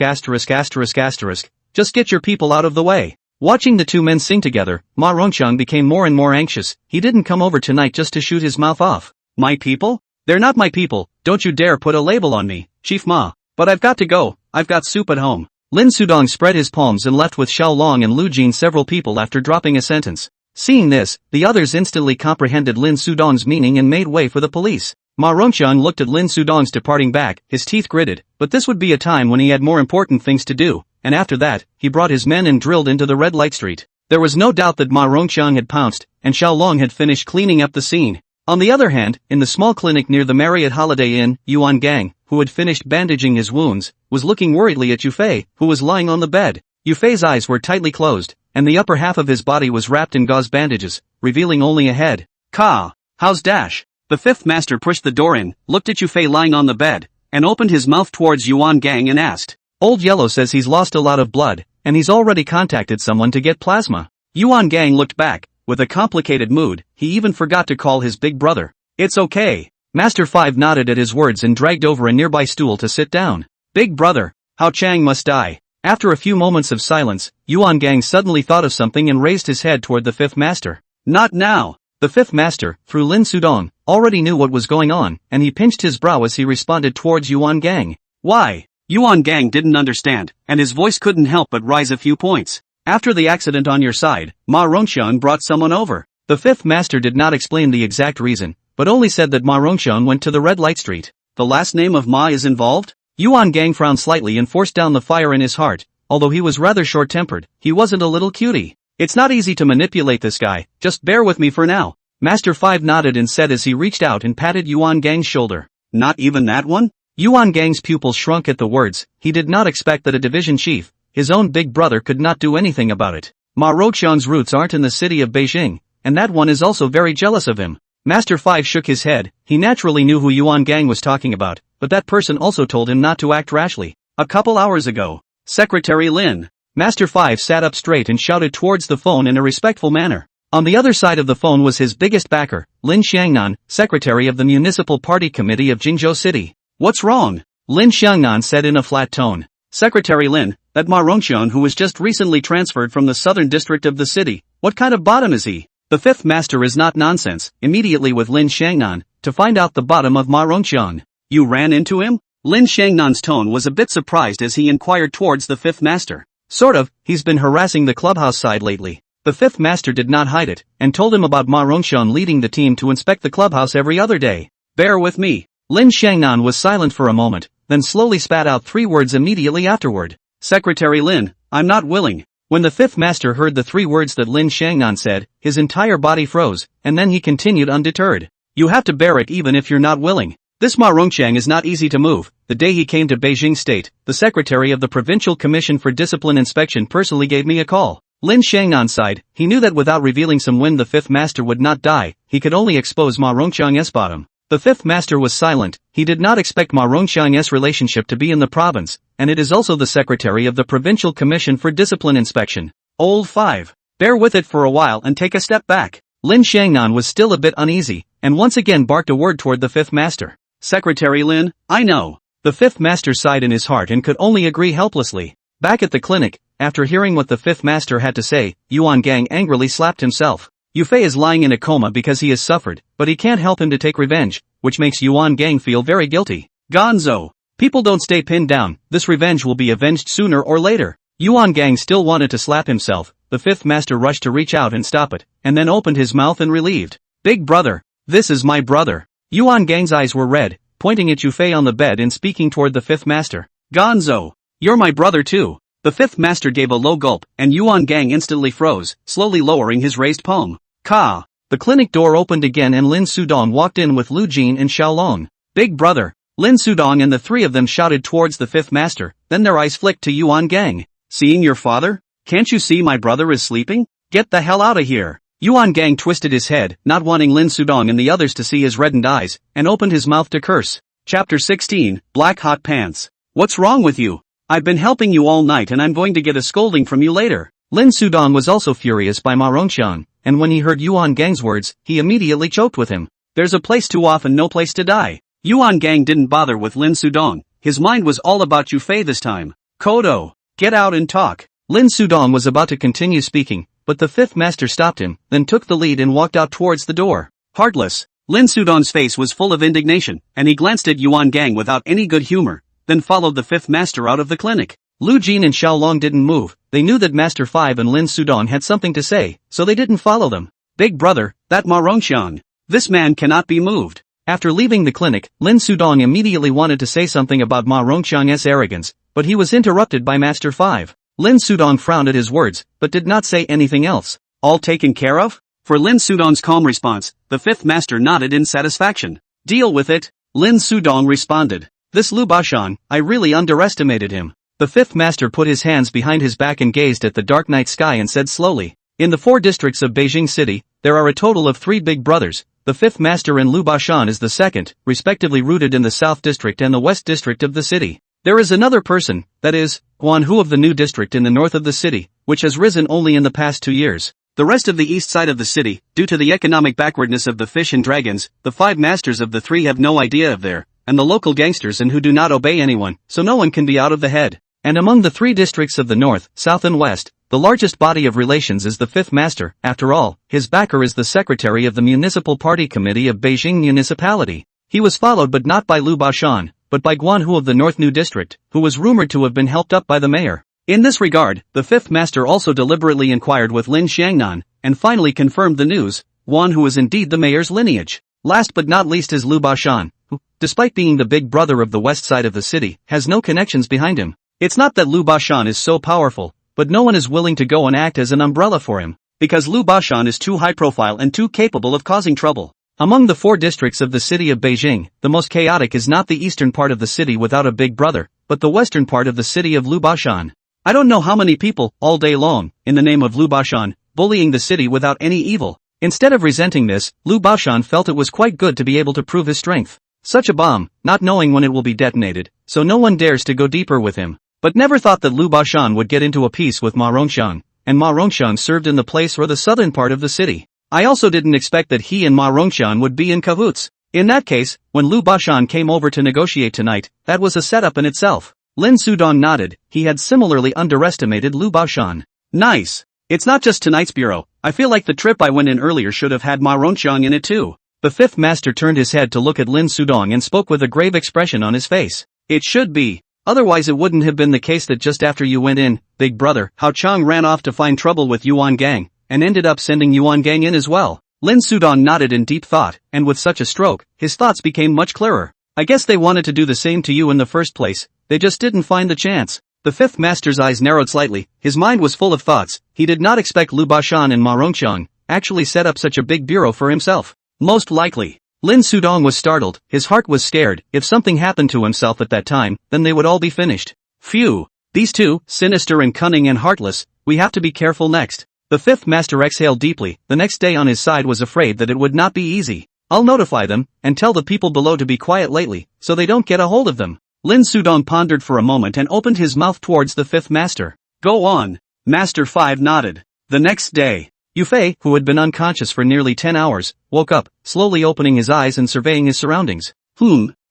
Just get your people out of the way. Watching the two men sing together, Ma Rongxiang became more and more anxious. He didn't come over tonight just to shoot his mouth off. My people? They're not my people, don't you dare put a label on me, Chief Ma. But I've got to go, I've got soup at home. Lin Sudong spread his palms and left with Xiao Long and Lu Jin several people after dropping a sentence. Seeing this, the others instantly comprehended Lin Sudong's meaning and made way for the police. Ma Rongxiang looked at Lin Sudong's departing back, his teeth gritted, but this would be a time when he had more important things to do, and after that, he brought his men and drilled into the red light street. There was no doubt that Ma Rongxiang had pounced, and Xiao Long had finished cleaning up the scene. On the other hand, in the small clinic near the Marriott Holiday Inn, Yuan Gang, who had finished bandaging his wounds, was looking worriedly at Yufei, who was lying on the bed. Yufei's eyes were tightly closed, and the upper half of his body was wrapped in gauze bandages, revealing only a head. Ka, how's Dash? The fifth master pushed the door in, looked at Yufei lying on the bed, and opened his mouth towards Yuan Gang and asked. Old Yellow says he's lost a lot of blood, and he's already contacted someone to get plasma. Yuan Gang looked back, with a complicated mood, he even forgot to call his big brother. It's okay. Master Five nodded at his words and dragged over a nearby stool to sit down. Big brother, Hao Chang must die. After a few moments of silence, Yuan Gang suddenly thought of something and raised his head toward the fifth master. Not now. The fifth master, through Lin Sudong, already knew what was going on, and he pinched his brow as he responded towards Yuan Gang. Why? Yuan Gang didn't understand, and his voice couldn't help but rise a few points. After the accident on your side, Ma Rongxiang brought someone over. The fifth master did not explain the exact reason, but only said that Ma Rongxiang went to the red light street. The last name of Ma is involved? Yuan Gang frowned slightly and forced down the fire in his heart. Although he was rather short-tempered, he wasn't a little cutie. It's not easy to manipulate this guy, just bear with me for now. Master Five nodded and said as he reached out and patted Yuan Gang's shoulder. Not even that one? Yuan Gang's pupils shrunk at the words. He did not expect that a division chief, his own big brother, could not do anything about it. Ma Rongxiang's roots aren't in the city of Beijing, and that one is also very jealous of him. Master Five shook his head. He naturally knew who Yuan Gang was talking about, but that person also told him not to act rashly. A couple hours ago. Secretary Lin. Master Five sat up straight and shouted towards the phone in a respectful manner. On the other side of the phone was his biggest backer, Lin Xiangnan, secretary of the Municipal Party Committee of Jingzhou City. What's wrong? Lin Xiangnan said in a flat tone. Secretary Lin, that Ma Rongxiang who was just recently transferred from the southern district of the city, what kind of bottom is he? The fifth master is not nonsense, immediately with Lin Xiangnan, to find out the bottom of Ma Rongxiang. You ran into him? Lin Xiangnan's tone was a bit surprised as he inquired towards the fifth master. Sort of, he's been harassing the clubhouse side lately. The fifth master did not hide it, and told him about Ma Rongxiang leading the team to inspect the clubhouse every other day. Bear with me. Lin Xiangnan was silent for a moment, then slowly spat out 3 words immediately afterward. Secretary Lin, I'm not willing. When the fifth master heard the 3 words that Lin Xiangnan said, his entire body froze, and then he continued undeterred. You have to bear it even if you're not willing. This Ma Rongxiang is not easy to move. The day he came to Beijing State, the secretary of the Provincial Commission for Discipline Inspection personally gave me a call. Lin Xiangnan sighed. He knew that without revealing some wind the fifth master would not die, he could only expose Ma Rongxiang's bottom. The fifth master was silent. He did not expect Ma Rongxiang's relationship to be in the province, and it is also the secretary of the Provincial Commission for Discipline Inspection. Old Five. Bear with it for a while and take a step back. Lin Xiangnan was still a bit uneasy, and once again barked a word toward the fifth master. Secretary Lin, I know. The fifth master sighed in his heart and could only agree helplessly. Back at the clinic, after hearing what the fifth master had to say, Yuan Gang angrily slapped himself. Yufei is lying in a coma because he has suffered, but he can't help him to take revenge, which makes Yuan Gang feel very guilty. Gonzo. People don't stay pinned down, this revenge will be avenged sooner or later. Yuan Gang still wanted to slap himself. The fifth master rushed to reach out and stop it, and then opened his mouth in relieved. Big brother. This is my brother. Yuan Gang's eyes were red, pointing at Yufei on the bed and speaking toward the fifth master. Gonzo. You're my brother too. The fifth master gave a low gulp, and Yuan Gang instantly froze, slowly lowering his raised palm. Ka. The clinic door opened again and Lin Sudong walked in with Lu Jin and Xiao Long. Big brother. Lin Sudong and the three of them shouted towards the fifth master, then their eyes flicked to Yuan Gang. Seeing your father? Can't you see my brother is sleeping? Get the hell out of here. Yuan Gang twisted his head, not wanting Lin Sudong and the others to see his reddened eyes, and opened his mouth to curse. Chapter 16, Black Hot Pants. What's wrong with you? I've been helping you all night and I'm going to get a scolding from you later. Lin Sudong was also furious by Ma Rongxiang, and when he heard Yuan Gang's words, he immediately choked with him. There's a place too often, no place to die. Yuan Gang didn't bother with Lin Sudong. His mind was all about Yu Fei this time. Kodo, get out and talk. Lin Sudong was about to continue speaking, but the fifth master stopped him, then took the lead and walked out towards the door. Heartless. Lin Sudong's face was full of indignation, and he glanced at Yuan Gang without any good humor, then followed the fifth master out of the clinic. Lu Jin and Xiaolong didn't move. They knew that Master 5 and Lin Sudong had something to say, so they didn't follow them. Big brother, that Ma Rongxiang. This man cannot be moved. After leaving the clinic, Lin Sudong immediately wanted to say something about Ma Rongxiang's arrogance, but he was interrupted by Master 5. Lin Sudong frowned at his words, but did not say anything else. All taken care of? For Lin Sudong's calm response, the fifth master nodded in satisfaction. Deal with it, Lin Sudong responded. This Lu Bashan, I really underestimated him. The fifth master put his hands behind his back and gazed at the dark night sky and said slowly, in the 4 districts of Beijing City, there are a total of 3 big brothers. The fifth master and Lu Bashan is the second, respectively rooted in the South District and the West District of the city. There is another person, that is, Guan Hu of the New District in the north of the city, which has risen only in the past 2 years. The rest of the east side of the city, due to the economic backwardness of the fish and dragons, the 5 masters of the 3 have no idea of their, and the local gangsters and who do not obey anyone, so no one can be out of the head. And among the 3 districts of the north, south and west, the largest body of relations is the fifth master. After all, his backer is the secretary of the Municipal Party Committee of Beijing Municipality. He was followed but not by Lu Bashan, but by Guan Hu of the North New District, who was rumored to have been helped up by the mayor. In this regard, the fifth master also deliberately inquired with Lin Xiangnan, and finally confirmed the news. Guan Hu is indeed the mayor's lineage. Last but not least is Lu Bashan, who, despite being the big brother of the west side of the city, has no connections behind him. It's not that Lu Bashan is so powerful, but no one is willing to go and act as an umbrella for him, because Lu Bashan is too high profile and too capable of causing trouble. Among the 4 districts of the city of Beijing, the most chaotic is not the eastern part of the city without a big brother, but the western part of the city of Lu Bashan. I don't know how many people, all day long, in the name of Lu Bashan, bullying the city without any evil. Instead of resenting this, Lu Bashan felt it was quite good to be able to prove his strength. Such a bomb, not knowing when it will be detonated, so no one dares to go deeper with him. But never thought that Lu Bashan would get into a peace with Ma Rongxiang, and Ma Rongxiang served in the place or the southern part of the city. I also didn't expect that he and Ma Rongxiang would be in cahoots. In that case, when Lu Bashan came over to negotiate tonight, that was a setup in itself. Lin Sudong nodded. He had similarly underestimated Lu Bashan. Nice. It's not just tonight's bureau. I feel like the trip I went in earlier should have had Ma Rongxiang in it too. The fifth master turned his head to look at Lin Sudong and spoke with a grave expression on his face. It should be. Otherwise it wouldn't have been the case that just after you went in, big brother, Hao Chang ran off to find trouble with Yuan Gang, and ended up sending Yuan Gang in as well. Lin Sudong nodded in deep thought, and with such a stroke, his thoughts became much clearer. I guess they wanted to do the same to you in the first place, they just didn't find the chance. The fifth master's eyes narrowed slightly, his mind was full of thoughts. He did not expect Lu Bashan and Ma Rongxiang actually set up such a big bureau for himself. Most likely. Lin Sudong was startled, his heart was scared. If something happened to himself at that time, then they would all be finished. Phew. These two, sinister and cunning and heartless, we have to be careful next. The fifth master exhaled deeply. The next day on his side was afraid that it would not be easy. I'll notify them, and tell the people below to be quiet lately, so they don't get a hold of them. Lin Sudong pondered for a moment and opened his mouth towards the fifth master. Go on. Master 5 nodded. The next day, Yu Fei, who had been unconscious for nearly 10 hours, woke up, slowly opening his eyes and surveying his surroundings.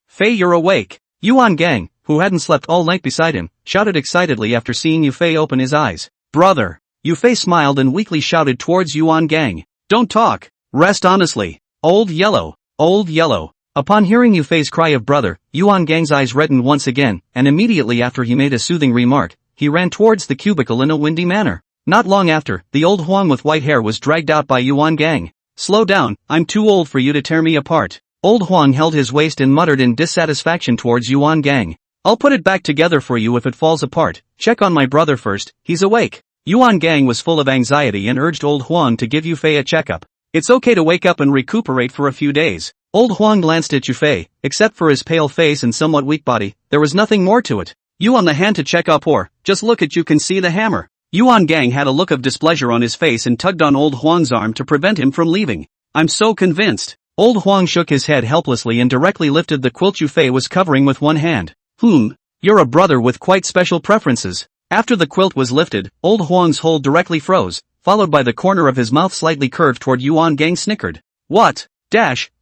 Fei, you're awake. Yuan Gang, who hadn't slept all night beside him, shouted excitedly after seeing Yu Fei open his eyes. Brother. Yu Fei smiled and weakly shouted towards Yuan Gang. Don't talk. Rest honestly. Old Yellow. Old Yellow. Upon hearing Yu Fei's cry of brother, Yuan Gang's eyes reddened once again, and immediately after he made a soothing remark, he ran towards the cubicle in a windy manner. Not long after, the old Huang with white hair was dragged out by Yuan Gang. Slow down, I'm too old for you to tear me apart. Old Huang held his waist and muttered in dissatisfaction towards Yuan Gang. I'll put it back together for you if it falls apart. Check on my brother first, he's awake. Yuan Gang was full of anxiety and urged old Huang to give Yu Fei a checkup. It's okay to wake up and recuperate for a few days. Old Huang glanced at Yufei. Except for his pale face and somewhat weak body, there was nothing more to it. You on the hand to check up or, just look at you can see the hammer. Yuan Gang had a look of displeasure on his face and tugged on Old Huang's arm to prevent him from leaving. I'm so convinced. Old Huang shook his head helplessly and directly lifted the quilt Yufei was covering with one hand. You're a brother with quite special preferences. After the quilt was lifted, Old Huang's hold directly froze, followed by the corner of his mouth slightly curved toward Yuan Gang snickered. What?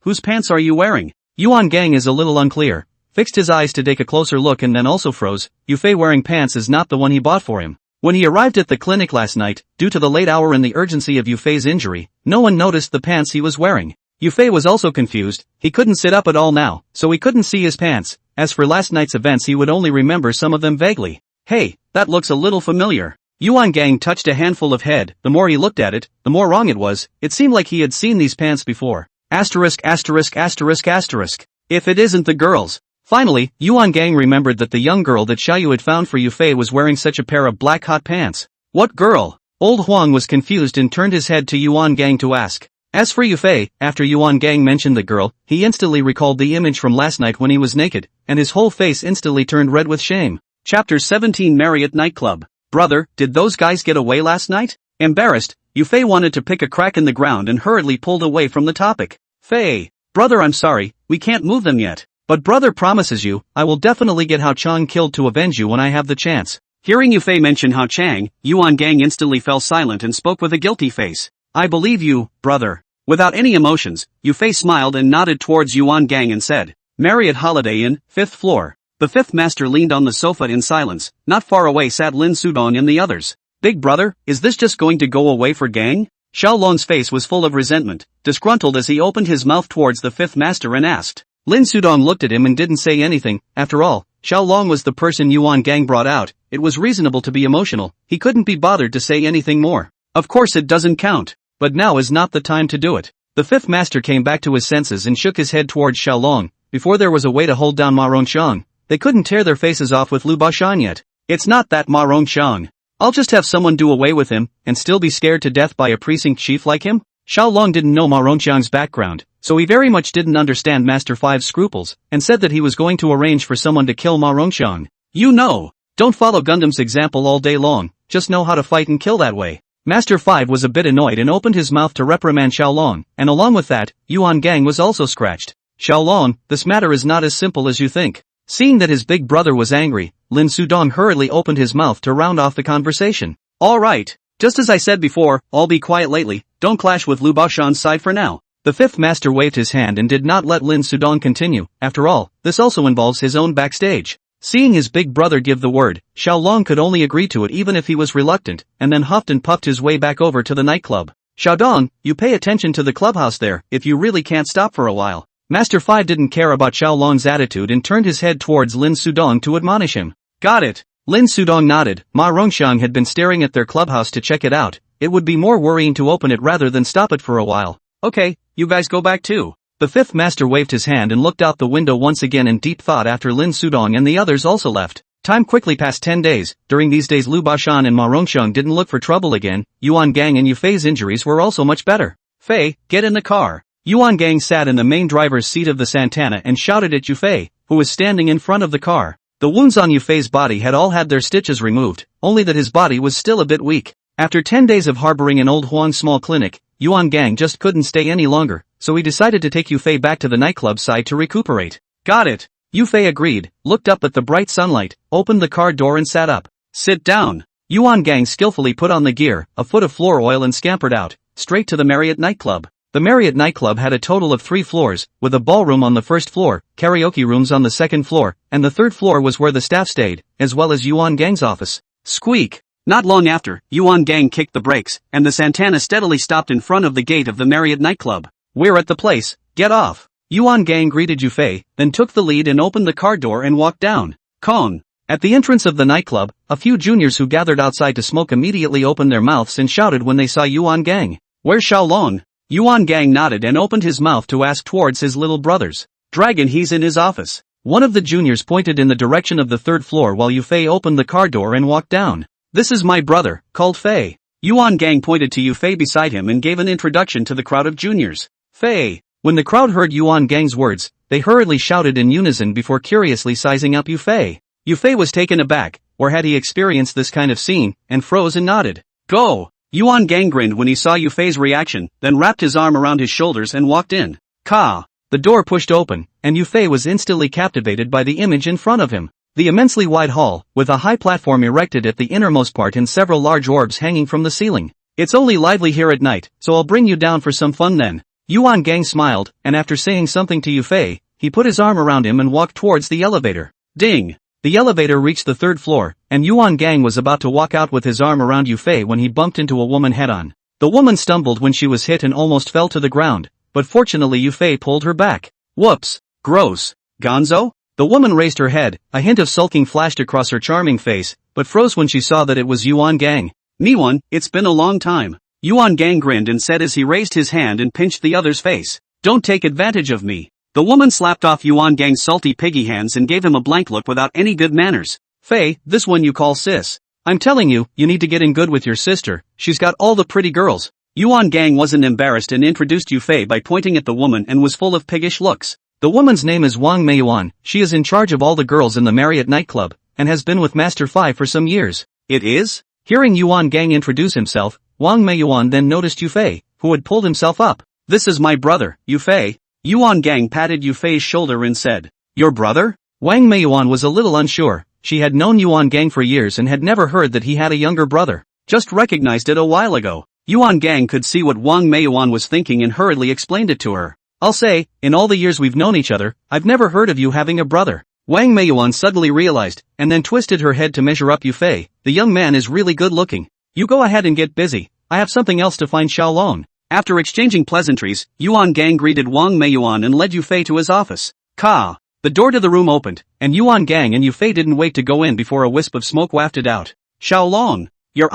Whose pants are you wearing? Yuan Gang is a little unclear, fixed his eyes to take a closer look and then also froze. Yufei wearing pants is not the one he bought for him. When he arrived at the clinic last night, due to the late hour and the urgency of Yufei's injury, no one noticed the pants he was wearing. Yufei was also confused, he couldn't sit up at all now, so he couldn't see his pants. As for last night's events he would only remember some of them vaguely. Hey, that looks a little familiar. Yuan Gang touched a handful of head. The more he looked at it, the more wrong it was. It seemed like he had seen these pants before. If it isn't the girl's. Finally, Yuan Gang remembered that the young girl that Xiaoyu had found for Yufei was wearing such a pair of black hot pants. What girl? Old Huang was confused and turned his head to Yuan Gang to ask. As for Yufei, after Yuan Gang mentioned the girl, he instantly recalled the image from last night when he was naked, and his whole face instantly turned red with shame. Chapter 17 Marriott Nightclub. Brother, did those guys get away last night? Embarrassed, Yufei wanted to pick a crack in the ground and hurriedly pulled away from the topic. Fei. Brother, I'm sorry, we can't move them yet. But brother promises you, I will definitely get Hao Chang killed to avenge you when I have the chance. Hearing Yufei mention Hao Chang, Yuan Gang instantly fell silent and spoke with a guilty face. I believe you, brother. Without any emotions, Yufei smiled and nodded towards Yuan Gang and said, Marriott Holiday Inn, 5th floor. The 5th master leaned on the sofa in silence. Not far away sat Lin Sudong and the others. Big brother, is this just going to go away for Gang? Xiaolong's face was full of resentment, disgruntled as he opened his mouth towards the 5th master and asked. Lin Sudong looked at him and didn't say anything. After all, Xiaolong was the person Yuan Gang brought out. It was reasonable to be emotional. He couldn't be bothered to say anything more. Of course it doesn't count. But now is not the time to do it. The 5th master came back to his senses and shook his head towards Xiaolong. Before there was a way to hold down Ma Rongxiang, they couldn't tear their faces off with Lu Bashan yet. It's not that Ma Rongxiang. I'll just have someone do away with him, and still be scared to death by a precinct chief like him? Xiaolong didn't know Ma Rongxiang's background, so he very much didn't understand Master Five's scruples, and said that he was going to arrange for someone to kill Ma Rongxiang. You know, don't follow Gundam's example all day long, just know how to fight and kill that way. Master Five was a bit annoyed and opened his mouth to reprimand Xiaolong, and along with that, Yuan Gang was also scratched. Xiaolong, this matter is not as simple as you think. Seeing that his big brother was angry, Lin Sudong hurriedly opened his mouth to round off the conversation. Alright, just as I said before, I'll be quiet lately, don't clash with Lu Bashan's side for now. The 5th master waved his hand and did not let Lin Sudong continue. After all, this also involves his own backstage. Seeing his big brother give the word, Xiaolong could only agree to it even if he was reluctant, and then huffed and puffed his way back over to the nightclub. Xiaodong, you pay attention to the clubhouse there, if you really can't stop for a while. Master Five didn't care about Xiaolong's attitude and turned his head towards Lin Sudong to admonish him. Got it. Lin Sudong nodded. Ma Rongxiang had been staring at their clubhouse to check it out. It would be more worrying to open it rather than stop it for a while. Okay, you guys go back too. The 5th master waved his hand and looked out the window once again in deep thought after Lin Sudong and the others also left. Time quickly passed 10 days. During these days Lu Bashan and Ma Rongxiang didn't look for trouble again. Yuan Gang and Yufei's injuries were also much better. Fei, get in the car. Yuan Gang sat in the main driver's seat of the Santana and shouted at Yufei, who was standing in front of the car. The wounds on Yufei's body had all had their stitches removed, only that his body was still a bit weak. After 10 days of harboring in Old Huang's small clinic, Yuan Gang just couldn't stay any longer, so he decided to take Yufei back to the nightclub side to recuperate. Got it. Yufei agreed, looked up at the bright sunlight, opened the car door and sat up. Sit down. Yuan Gang skillfully put on the gear, a foot of floor oil and scampered out, straight to the Marriott nightclub. The Marriott nightclub had a total of 3 floors, with a ballroom on the first floor, karaoke rooms on the second floor, and the third floor was where the staff stayed, as well as Yuan Gang's office. Squeak! Not long after, Yuan Gang kicked the brakes, and the Santana steadily stopped in front of the gate of the Marriott nightclub. We're at the place, get off! Yuan Gang greeted Yufei, then took the lead and opened the car door and walked down. Kong! At the entrance of the nightclub, a few juniors who gathered outside to smoke immediately opened their mouths and shouted when they saw Yuan Gang. Where's Xiaolong? Yuan Gang nodded and opened his mouth to ask towards his little brothers. Dragon, he's in his office. One of the juniors pointed in the direction of the third floor while Yufei opened the car door and walked down. This is my brother, called Fei. Yuan Gang pointed to Yufei beside him and gave an introduction to the crowd of juniors. Fei. When the crowd heard Yuan Gang's words, they hurriedly shouted in unison before curiously sizing up Yufei. Yufei was taken aback, or had he experienced this kind of scene, and froze and nodded. Go! Yuan Gang grinned when he saw Yufei's reaction, then wrapped his arm around his shoulders and walked in. Ka! The door pushed open, and Yufei was instantly captivated by the image in front of him. The immensely wide hall, with a high platform erected at the innermost part and several large orbs hanging from the ceiling. It's only lively here at night, so I'll bring you down for some fun then. Yuan Gang smiled, and after saying something to Yufei, he put his arm around him and walked towards the elevator. Ding! The elevator reached the 3rd floor, and Yuan Gang was about to walk out with his arm around Yufei when he bumped into a woman head-on. The woman stumbled when she was hit and almost fell to the ground, but fortunately Yufei pulled her back. Whoops! Gross! Gonzo? The woman raised her head, a hint of sulking flashed across her charming face, but froze when she saw that it was Yuan Gang. Miwon, it's been a long time. Yuan Gang grinned and said as he raised his hand and pinched the other's face. Don't take advantage of me. The woman slapped off Yuan Gang's salty piggy hands and gave him a blank look without any good manners. Fei, this one you call sis. I'm telling you, you need to get in good with your sister, she's got all the pretty girls. Yuan Gang wasn't embarrassed and introduced Yufei by pointing at the woman and was full of piggish looks. The woman's name is Wang Meiyuan, she is in charge of all the girls in the Marriott nightclub, and has been with Master Fi for some years. It is? Hearing Yuan Gang introduce himself, Wang Meiyuan then noticed Yufei, who had pulled himself up. This is my brother, Yufei. Yuan Gang patted Yufei's shoulder and said, Your brother? Wang Meiyuan was a little unsure, she had known Yuan Gang for years and had never heard that he had a younger brother. Just recognized it a while ago. Yuan Gang could see what Wang Meiyuan was thinking and hurriedly explained it to her. I'll say, in all the years we've known each other, I've never heard of you having a brother. Wang Meiyuan suddenly realized, and then twisted her head to measure up Yufei. The young man is really good looking. You go ahead and get busy, I have something else to find Xiaolong. After exchanging pleasantries, Yuan Gang greeted Wang Meiyuan and led Yufei to his office. Ka! The door to the room opened, and Yuan Gang and Yufei didn't wait to go in before a wisp of smoke wafted out. Xiaolong! You're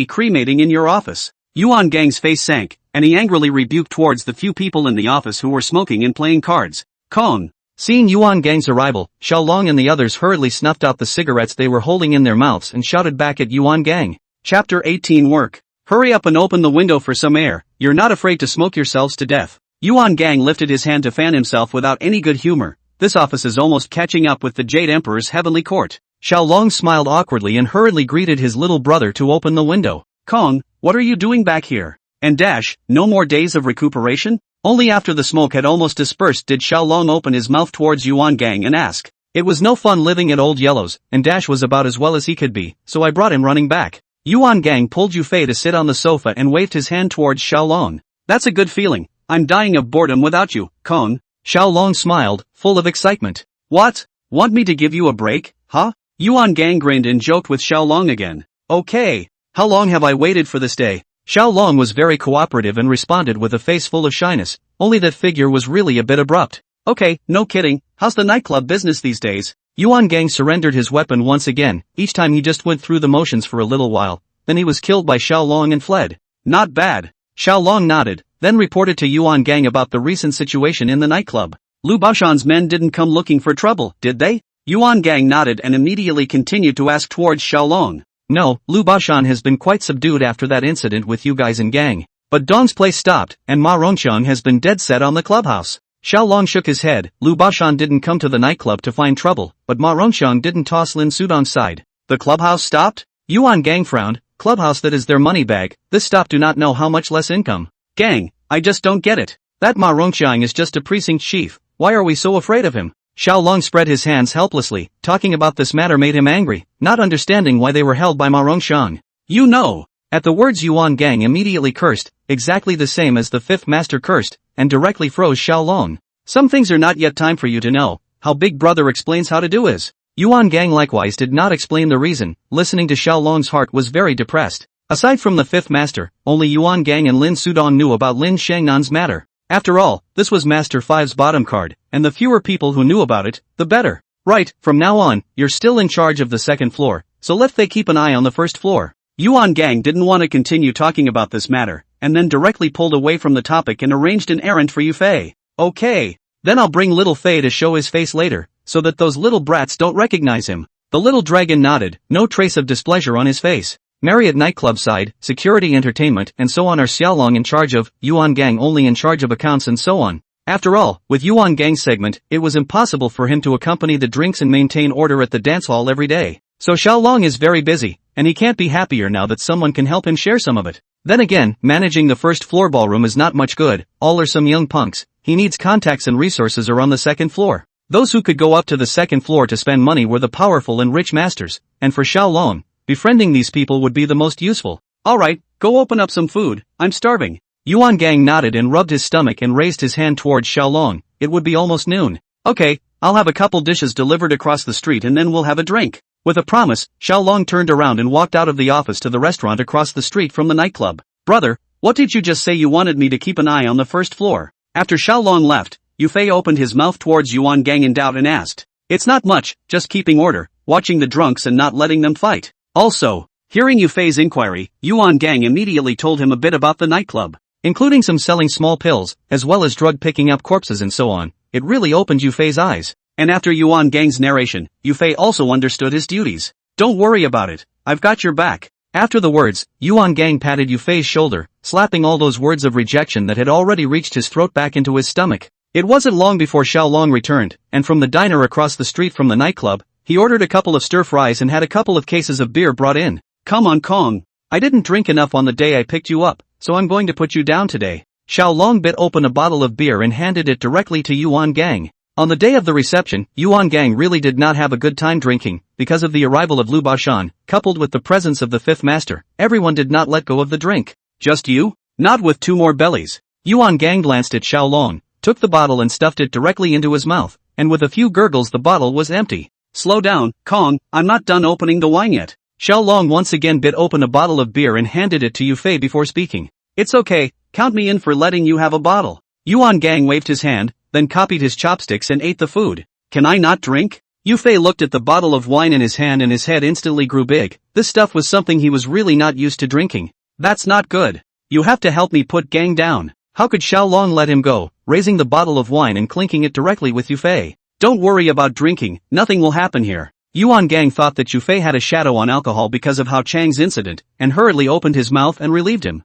cremating in your office. Yuan Gang's face sank, and he angrily rebuked towards the few people in the office who were smoking and playing cards. Kong! Seeing Yuan Gang's arrival, Xiaolong and the others hurriedly snuffed out the cigarettes they were holding in their mouths and shouted back at Yuan Gang. Chapter 18 Work. Hurry up and open the window for some air, you're not afraid to smoke yourselves to death. Yuan Gang lifted his hand to fan himself without any good humor. This office is almost catching up with the Jade Emperor's heavenly court. Xiaolong smiled awkwardly and hurriedly greeted his little brother to open the window. Kong, what are you doing back here? And Dash, no more days of recuperation? Only after the smoke had almost dispersed did Xiaolong open his mouth towards Yuan Gang and ask. It was no fun living at Old Yellow's, and Dash was about as well as he could be, so I brought him running back. Yuan Gang pulled Yufei to sit on the sofa and waved his hand towards Xiaolong. That's a good feeling, I'm dying of boredom without you, Kong. Xiaolong smiled, full of excitement. What? Want me to give you a break, huh? Yuan Gang grinned and joked with Xiaolong again. Okay. How long have I waited for this day? Xiaolong was very cooperative and responded with a face full of shyness, only that figure was really a bit abrupt. Okay, no kidding, how's the nightclub business these days? Yuan Gang surrendered his weapon once again, each time he just went through the motions for a little while, then he was killed by Xiaolong and fled. Not bad. Xiaolong nodded, then reported to Yuan Gang about the recent situation in the nightclub. Lu Bashan's men didn't come looking for trouble, did they? Yuan Gang nodded and immediately continued to ask towards Xiaolong. No, Lu Bashan has been quite subdued after that incident with you guys and Gang. But Dong's place stopped, and Ma Rongqiang has been dead set on the clubhouse. Xiaolong shook his head. Lu Bashan didn't come to the nightclub to find trouble, but Ma Rongqiang didn't toss Lin Sudong's side. The clubhouse stopped? Yuan Gang frowned. Clubhouse that is their money bag, this stop do not know how much less income. Gang, I just don't get it. That Ma Rongqiang is just a precinct chief, why are we so afraid of him? Xiaolong spread his hands helplessly, talking about this matter made him angry, not understanding why they were held by Ma Rongqiang. You know. At the words Yuan Gang immediately cursed, exactly the same as the fifth master cursed, and directly froze Xiaolong. Some things are not yet time for you to know, how Big Brother explains how to do is. Yuan Gang likewise did not explain the reason, listening to Xiaolong's heart was very depressed. Aside from the fifth master, only Yuan Gang and Lin Sudong knew about Lin Shangnan's matter. After all, this was Master 5's bottom card, and the fewer people who knew about it, the better. Right, from now on, you're still in charge of the second floor, so let Fei keep an eye on the first floor. Yuan Gang didn't want to continue talking about this matter, and then directly pulled away from the topic and arranged an errand for Yufei. Okay. Then I'll bring little Fei to show his face later, so that those little brats don't recognize him. The little dragon nodded, no trace of displeasure on his face. Marriott nightclub side, security entertainment and so on are Xiaolong in charge of, Yuan Gang only in charge of accounts and so on. After all, with Yuan Gang's segment, it was impossible for him to accompany the drinks and maintain order at the dance hall every day. So Xiaolong is very busy, and he can't be happier now that someone can help him share some of it. Then again, managing the first floor ballroom is not much good, all are some young punks, he needs contacts and resources are on the second floor. Those who could go up to the second floor to spend money were the powerful and rich masters, and for Xiaolong, befriending these people would be the most useful. Alright, go open up some food, I'm starving. Yuan Gang nodded and rubbed his stomach and raised his hand towards Xiaolong. It would be almost noon. Okay, I'll have a couple dishes delivered across the street and then we'll have a drink. With a promise, Xiaolong turned around and walked out of the office to the restaurant across the street from the nightclub. Brother, what did you just say? You wanted me to keep an eye on the first floor? After Xiaolong left, Yufei opened his mouth towards Yuan Gang in doubt and asked. It's not much, just keeping order, watching the drunks and not letting them fight. Also, hearing Yufei's inquiry, Yuan Gang immediately told him a bit about the nightclub, including some selling small pills, as well as drug picking up corpses and so on. It really opened Yufei's eyes. And after Yuan Gang's narration, Yufei also understood his duties. Don't worry about it, I've got your back. After the words, Yuan Gang patted Yufei's shoulder, slapping all those words of rejection that had already reached his throat back into his stomach. It wasn't long before Xiaolong returned, and from the diner across the street from the nightclub, he ordered a couple of stir-fries and had a couple of cases of beer brought in. Come on Kong. I didn't drink enough on the day I picked you up, so I'm going to put you down today. Xiaolong bit open a bottle of beer and handed it directly to Yuan Gang. On the day of the reception, Yuan Gang really did not have a good time drinking, because of the arrival of Lu Baoshan, coupled with the presence of the fifth master. Everyone did not let go of the drink. Just you? Not with two more bellies. Yuan Gang glanced at Xiaolong, took the bottle and stuffed it directly into his mouth, and with a few gurgles the bottle was empty. Slow down, Kong, I'm not done opening the wine yet. Xiaolong once again bit open a bottle of beer and handed it to Yufei before speaking. It's okay, count me in for letting you have a bottle. Yuan Gang waved his hand, then copied his chopsticks and ate the food. Can I not drink? Yufei looked at the bottle of wine in his hand and his head instantly grew big. This stuff was something he was really not used to drinking. That's not good. You have to help me put Gang down. How could Xiaolong let him go, raising the bottle of wine and clinking it directly with Yufei? Don't worry about drinking, nothing will happen here. Yuan Gang thought that Yufei had a shadow on alcohol because of Hao Chang's incident, and hurriedly opened his mouth and relieved him.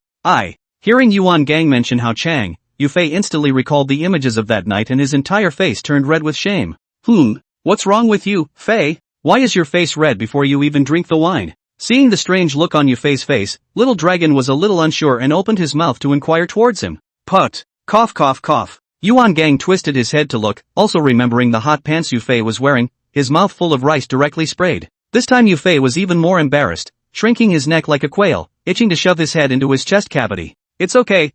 Hearing Yuan Gang mention Hao Chang, Yufei instantly recalled the images of that night and his entire face turned red with shame. What's wrong with you, Fei? Why is your face red before you even drink the wine? Seeing the strange look on Yufei's face, Little Dragon was a little unsure and opened his mouth to inquire towards him. Put. Cough cough cough. Yuan Gang twisted his head to look, also remembering the hot pants Yufei was wearing, his mouth full of rice directly sprayed. This time Yufei was even more embarrassed, shrinking his neck like a quail, itching to shove his head into his chest cavity. It's okay,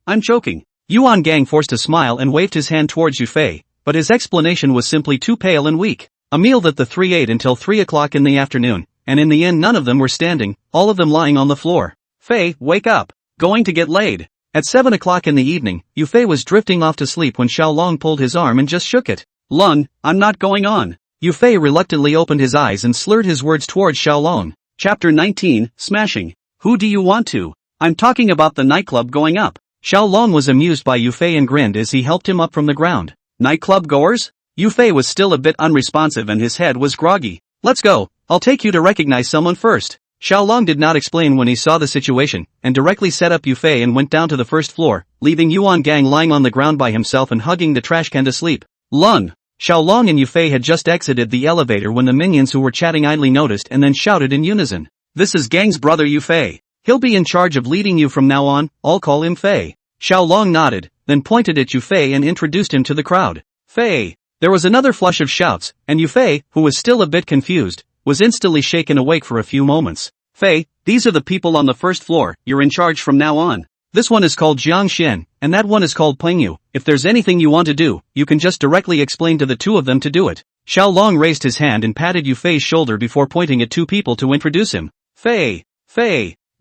I'm choking. Yuan Gang forced a smile and waved his hand towards Yufei, but his explanation was simply too pale and weak. A meal that the three ate until 3 o'clock in the afternoon, and in the end none of them were standing, all of them lying on the floor. Fei, wake up. Going to get laid. At 7 o'clock in the evening, Yufei was drifting off to sleep when Xiaolong pulled his arm and just shook it. Lung, I'm not going on. Yufei reluctantly opened his eyes and slurred his words towards Xiaolong. Chapter 19, Smashing. Who do you want to? I'm talking about the nightclub going up. Xiaolong was amused by Yufei and grinned as he helped him up from the ground. Nightclub goers? Yufei was still a bit unresponsive and his head was groggy. Let's go, I'll take you to recognize someone first. Xiaolong did not explain when he saw the situation, and directly set up Yufei and went down to the first floor, leaving Yuan Gang lying on the ground by himself and hugging the trash can to sleep. Lun. Xiaolong and Yufei had just exited the elevator when the minions who were chatting idly noticed and then shouted in unison. This is Gang's brother Yufei. He'll be in charge of leading you from now on, I'll call him Fei. Xiaolong nodded, then pointed at Yufei and introduced him to the crowd. Fei. There was another flush of shouts, and Yufei, who was still a bit confused, was instantly shaken awake for a few moments. Fei, these are the people on the first floor, you're in charge from now on. This one is called Jiang Xian, and that one is called Peng Yu. If there's anything you want to do, you can just directly explain to the two of them to do it. Xiaolong raised his hand and patted Yufei's shoulder before pointing at two people to introduce him. Fei.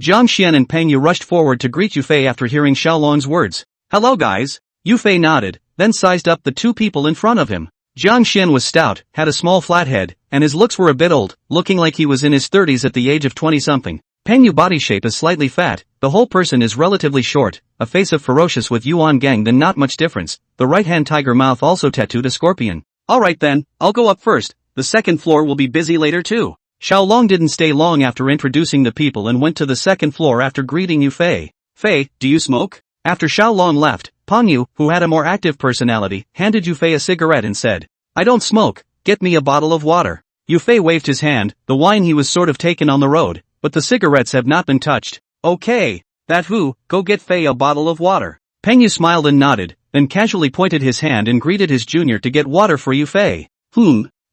Jiang Xian and Peng Yu rushed forward to greet Yufei after hearing Xiaolong's words. Hello guys. Yufei nodded, then sized up the two people in front of him. Jiang Xian was stout, had a small flat head, and his looks were a bit old, looking like he was in his 30s at the age of 20-something. Peng Yu's body shape is slightly fat, the whole person is relatively short, a face of ferocious with Yuan Gang then not much difference, the right-hand tiger mouth also tattooed a scorpion. Alright then, I'll go up first, the second floor will be busy later too. Xiaolong didn't stay long after introducing the people and went to the second floor after greeting Yufei. Fei, do you smoke? After Xiaolong left, Pang Yu, who had a more active personality, handed Yufei a cigarette and said, "I don't smoke, get me a bottle of water." Yufei waved his hand, the wine he was sort of taken on the road, but the cigarettes have not been touched. "Okay, that who, go get Fei a bottle of water." Pang Yu smiled and nodded, then casually pointed his hand and greeted his junior to get water for Yufei.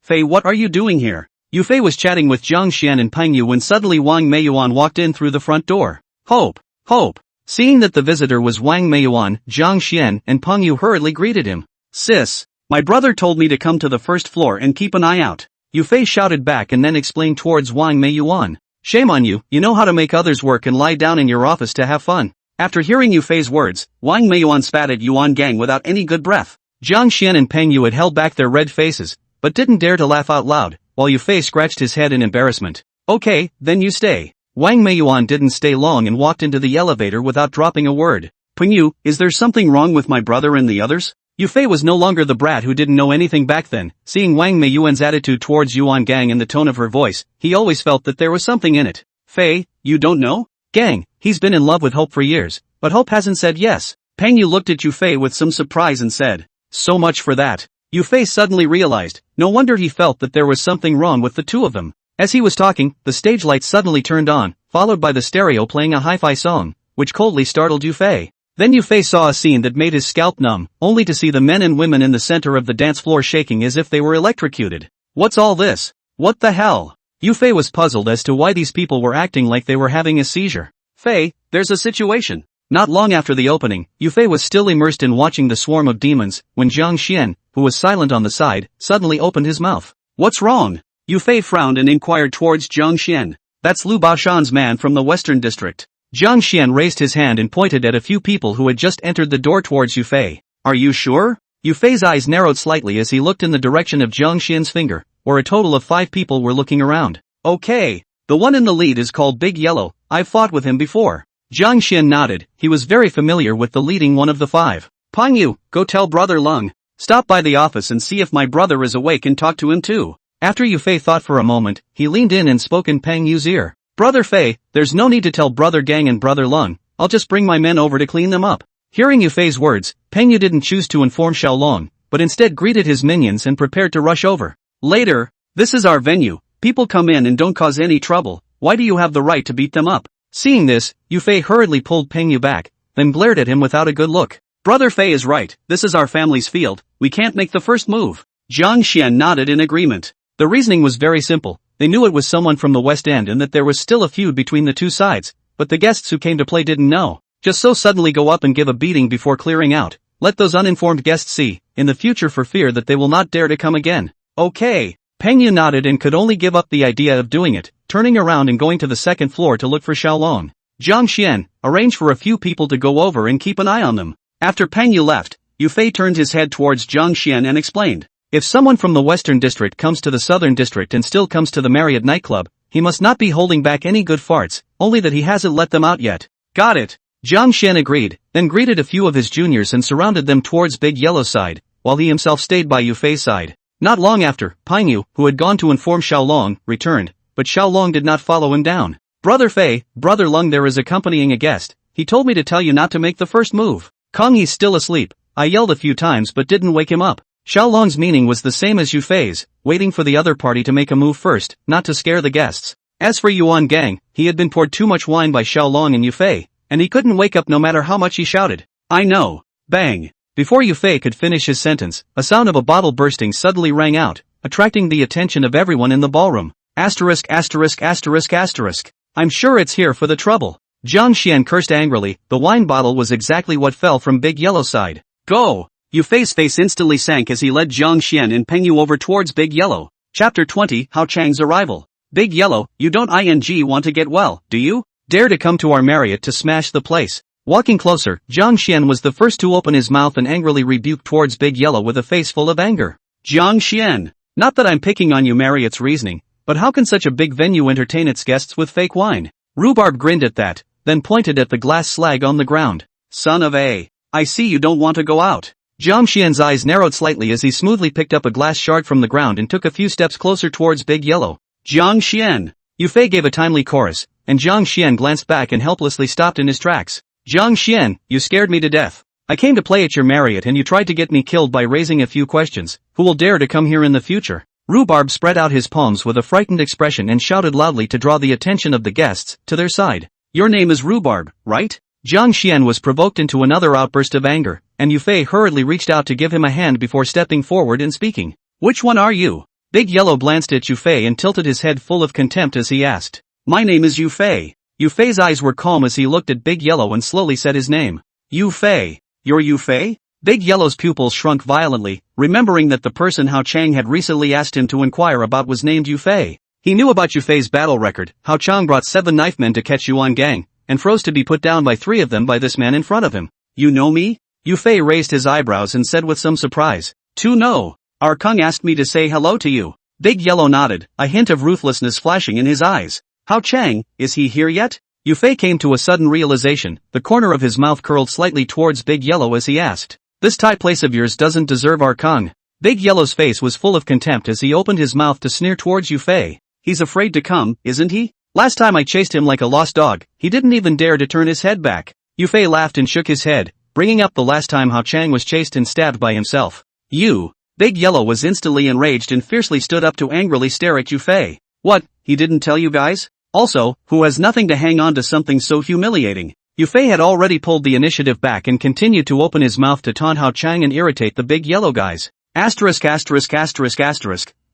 Fei, what are you doing here?" Yufei was chatting with Jiang Xian and Pang Yu when suddenly Wang Meiyuan walked in through the front door. Hope! Seeing that the visitor was Wang Meiyuan, Jiang Xian and Pang Yu hurriedly greeted him. "Sis, my brother told me to come to the first floor and keep an eye out," Yufei shouted back and then explained towards Wang Meiyuan. "Shame on you, you know how to make others work and lie down in your office to have fun." After hearing Yufei's words, Wang Meiyuan spat at Yuan Gang without any good breath. Jiang Xian and Pang Yu had held back their red faces, but didn't dare to laugh out loud, while Yufei scratched his head in embarrassment. "Okay, then you stay." Wang Meiyuan didn't stay long and walked into the elevator without dropping a word. "Pang Yu, is there something wrong with my brother and the others?" Yufei was no longer the brat who didn't know anything back then. Seeing Wang Meiyuan's attitude towards Yuan Gang and the tone of her voice, he always felt that there was something in it. "Fei, you don't know? Gang, he's been in love with Hope for years, but Hope hasn't said yes." Pang Yu looked at Yufei with some surprise and said, "So much for that." Yufei suddenly realized, no wonder he felt that there was something wrong with the two of them. As he was talking, the stage lights suddenly turned on, followed by the stereo playing a hi-fi song, which coldly startled Yufei. Then Yufei saw a scene that made his scalp numb, only to see the men and women in the center of the dance floor shaking as if they were electrocuted. What's all this? What the hell? Yufei was puzzled as to why these people were acting like they were having a seizure. "Fei, there's a situation." Not long after the opening, Yufei was still immersed in watching the swarm of demons, when Jiang Xian, who was silent on the side, suddenly opened his mouth. "What's wrong?" Yufei frowned and inquired towards Jiang Xian. "That's Lu Baoshan's man from the Western District." Jiang Xian raised his hand and pointed at a few people who had just entered the door towards Yufei. "Are you sure?" Yufei's eyes narrowed slightly as he looked in the direction of Jiang Xian's finger, where a total of 5 people were looking around. "Okay, the one in the lead is called Big Yellow, I've fought with him before." Jiang Xian nodded, he was very familiar with the leading one of the 5. "Pang Yu, go tell Brother Lung. Stop by the office and see if my brother is awake and talk to him too." After Yufei thought for a moment, he leaned in and spoke in Pang Yu's ear. "Brother Fei, there's no need to tell Brother Gang and Brother Lung, I'll just bring my men over to clean them up." Hearing Yufei's words, Pang Yu didn't choose to inform Xiaolong, but instead greeted his minions and prepared to rush over. "Later, this is our venue, people come in and don't cause any trouble, why do you have the right to beat them up?" Seeing this, Yufei hurriedly pulled Pang Yu back, then glared at him without a good look. "Brother Fei is right, this is our family's field, we can't make the first move." Jiang Xian nodded in agreement. The reasoning was very simple, they knew it was someone from the West End and that there was still a feud between the two sides, but the guests who came to play didn't know. Just so suddenly go up and give a beating before clearing out, let those uninformed guests see, in the future for fear that they will not dare to come again. "Okay." Pang Yu nodded and could only give up the idea of doing it, turning around and going to the second floor to look for Xiaolong. Jiang Xian, arrange for a few people to go over and keep an eye on them. After Pang Yu left, Yufei turned his head towards Jiang Xian and explained, "If someone from the Western District comes to the Southern District and still comes to the Marriott nightclub, he must not be holding back any good farts, only that he hasn't let them out yet." "Got it." Jiang Xian agreed, then greeted a few of his juniors and surrounded them towards Big Yellow side, while he himself stayed by Yufei's side. Not long after, Pang Yu, who had gone to inform Xiaolong, returned, but Xiaolong did not follow him down. "Brother Fei, Brother Lung there is accompanying a guest, he told me to tell you not to make the first move. Kong Yi's still asleep, I yelled a few times but didn't wake him up." Xiaolong's meaning was the same as Yufei's, waiting for the other party to make a move first, not to scare the guests. As for Yuan Gang, he had been poured too much wine by Xiaolong and Yufei, and he couldn't wake up no matter how much he shouted. "I know." Bang! Before Yufei could finish his sentence, a sound of a bottle bursting suddenly rang out, attracting the attention of everyone in the ballroom. Asterisk asterisk asterisk asterisk. "I'm sure it's here for the trouble." Jiang Xian cursed angrily, the wine bottle was exactly what fell from Big Yellow side. "Go!" Yufei's face instantly sank as he led Jiang Xian and Peng Yu over towards Big Yellow. Chapter 20, Hao Chang's Arrival. "Big Yellow, you don't want to get well, do you? Dare to come to our Marriott to smash the place." Walking closer, Jiang Xian was the first to open his mouth and angrily rebuked towards Big Yellow with a face full of anger. "Jiang Xian, not that I'm picking on you, Marriott's reasoning, but how can such a big venue entertain its guests with fake wine?" Rhubarb grinned at that, then pointed at the glass slag on the ground. "Son of a, I see you don't want to go out." Jiang Xian's eyes narrowed slightly as he smoothly picked up a glass shard from the ground and took a few steps closer towards Big Yellow. "Jiang Xian!" Yufei gave a timely chorus, and Jiang Xian glanced back and helplessly stopped in his tracks. "Jiang Xian, you scared me to death." I came to play at your Marriott and you tried to get me killed by raising a few questions. Who will dare to come here in the future? Rhubarb spread out his palms with a frightened expression and shouted loudly to draw the attention of the guests to their side. Your name is Rhubarb, right? Jiang Xian was provoked into another outburst of anger, and Yufei hurriedly reached out to give him a hand before stepping forward and speaking. Which one are you? Big Yellow glanced at Yufei and tilted his head full of contempt as he asked. My name is Yufei. Yufei's eyes were calm as he looked at Big Yellow and slowly said his name. Yufei. You're Yufei? Big Yellow's pupils shrunk violently, remembering that the person Hao Chang had recently asked him to inquire about was named Yufei. He knew about Yufei's battle record. Hao Chang brought 7 knife men to catch Yuan Gang, and froze to be put down by 3 of them by this man in front of him. You know me? Yufei raised his eyebrows and said with some surprise. No. Our Kung asked me to say hello to you. Big Yellow nodded, a hint of ruthlessness flashing in his eyes. Hao Chang, is he here yet? Yufei came to a sudden realization, the corner of his mouth curled slightly towards Big Yellow as he asked. This Thai place of yours doesn't deserve our Kung. Big Yellow's face was full of contempt as he opened his mouth to sneer towards Yufei. He's afraid to come, isn't he? Last time I chased him like a lost dog, he didn't even dare to turn his head back. Yufei laughed and shook his head, bringing up the last time Hao Chang was chased and stabbed by himself. You! Big Yellow was instantly enraged and fiercely stood up to angrily stare at Yufei. What, he didn't tell you guys? Also, who has nothing to hang on to something so humiliating? Yufei had already pulled the initiative back and continued to open his mouth to taunt Hao Chang and irritate the Big Yellow guys. Asterisk.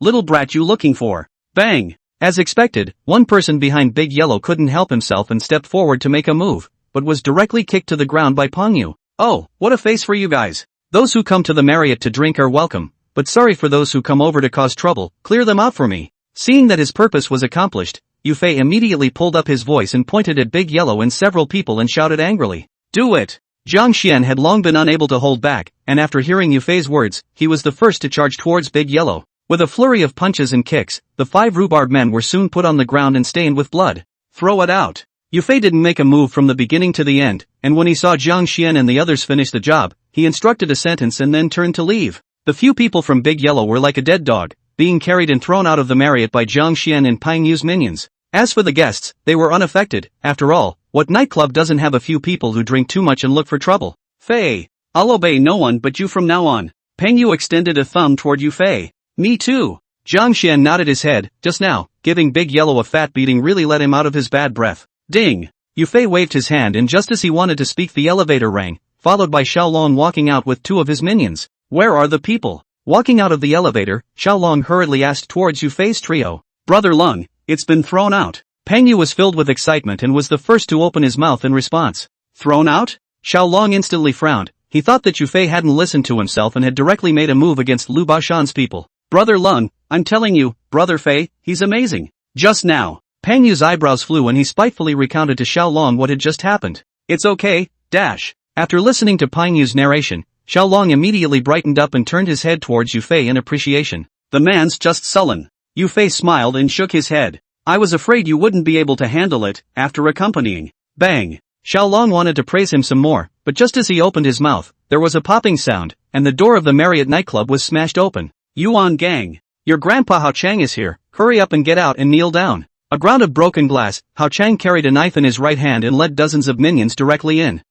Little brat you looking for. Bang! As expected, one person behind Big Yellow couldn't help himself and stepped forward to make a move, but was directly kicked to the ground by Pengyu. Oh, what a face for you guys. Those who come to the Marriott to drink are welcome, but sorry for those who come over to cause trouble, clear them out for me. Seeing that his purpose was accomplished, Yufei immediately pulled up his voice and pointed at Big Yellow and several people and shouted angrily. Do it! Jiang Xian had long been unable to hold back, and after hearing Yufei's words, he was the first to charge towards Big Yellow. With a flurry of punches and kicks, the 5 Rhubarb men were soon put on the ground and stained with blood. Throw it out! Yufei didn't make a move from the beginning to the end, and when he saw Jiang Xian and the others finish the job, he instructed a sentence and then turned to leave. The few people from Big Yellow were like a dead dog, being carried and thrown out of the Marriott by Jiang Xian and Pengyu's minions. As for the guests, they were unaffected. After all, what nightclub doesn't have a few people who drink too much and look for trouble? Fei, I'll obey no one but you from now on. Pengyu extended a thumb toward Yufei. Me too. Jiang Xian nodded his head, just now, giving Big Yellow a fat beating really let him out of his bad breath. Ding! Yufei waved his hand and just as he wanted to speak the elevator rang, followed by Xiaolong walking out with 2 of his minions. Where are the people? Walking out of the elevator, Xiaolong hurriedly asked towards Yufei's trio. Brother Lung, it's been thrown out. Pengyu was filled with excitement and was the first to open his mouth in response. Thrown out? Xiaolong instantly frowned. He thought that Yufei hadn't listened to himself and had directly made a move against Lu Bashan's people. Brother Lung, I'm telling you, Brother Fei, he's amazing. Just now, Pengyu's eyebrows flew and he spitefully recounted to Xiaolong what had just happened. It's okay, dash. After listening to Pengyu's narration, Xiaolong immediately brightened up and turned his head towards Yufei in appreciation. The man's just sullen. Yufei smiled and shook his head. I was afraid you wouldn't be able to handle it, after accompanying. Bang! Xiaolong wanted to praise him some more, but just as he opened his mouth, there was a popping sound, and the door of the Marriott nightclub was smashed open. Yuan Gang! Your grandpa Hao Chang is here, hurry up and get out and kneel down. A ground of broken glass, Hao Chang carried a knife in his right hand and led dozens of minions directly in.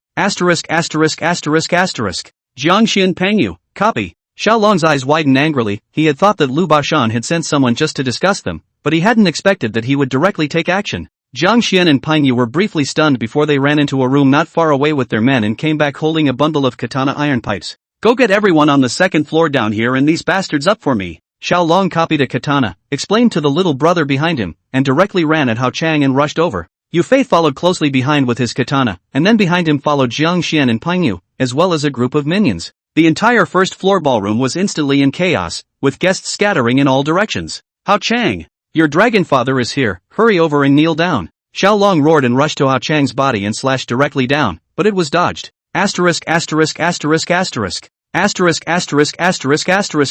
Jiang Xian Pengyu, copy. Xiaolong's eyes widened angrily. He had thought that Lu Bashan had sent someone just to discuss them, but he hadn't expected that he would directly take action. Jiang Xian and Pengyu were briefly stunned before they ran into a room not far away with their men and came back holding a bundle of katana iron pipes. Go get everyone on the 2nd floor down here and these bastards up for me. Xiaolong copied a katana, explained to the little brother behind him, and directly ran at Hao Chang and rushed over. Yufei followed closely behind with his katana, and then behind him followed Jiang Xian and Pengyu, as well as a group of minions. The entire 1st floor ballroom was instantly in chaos, with guests scattering in all directions. Hao Chang! Your dragon father is here, hurry over and kneel down. Xiaolong roared and rushed to Hao Chang's body and slashed directly down, but it was dodged.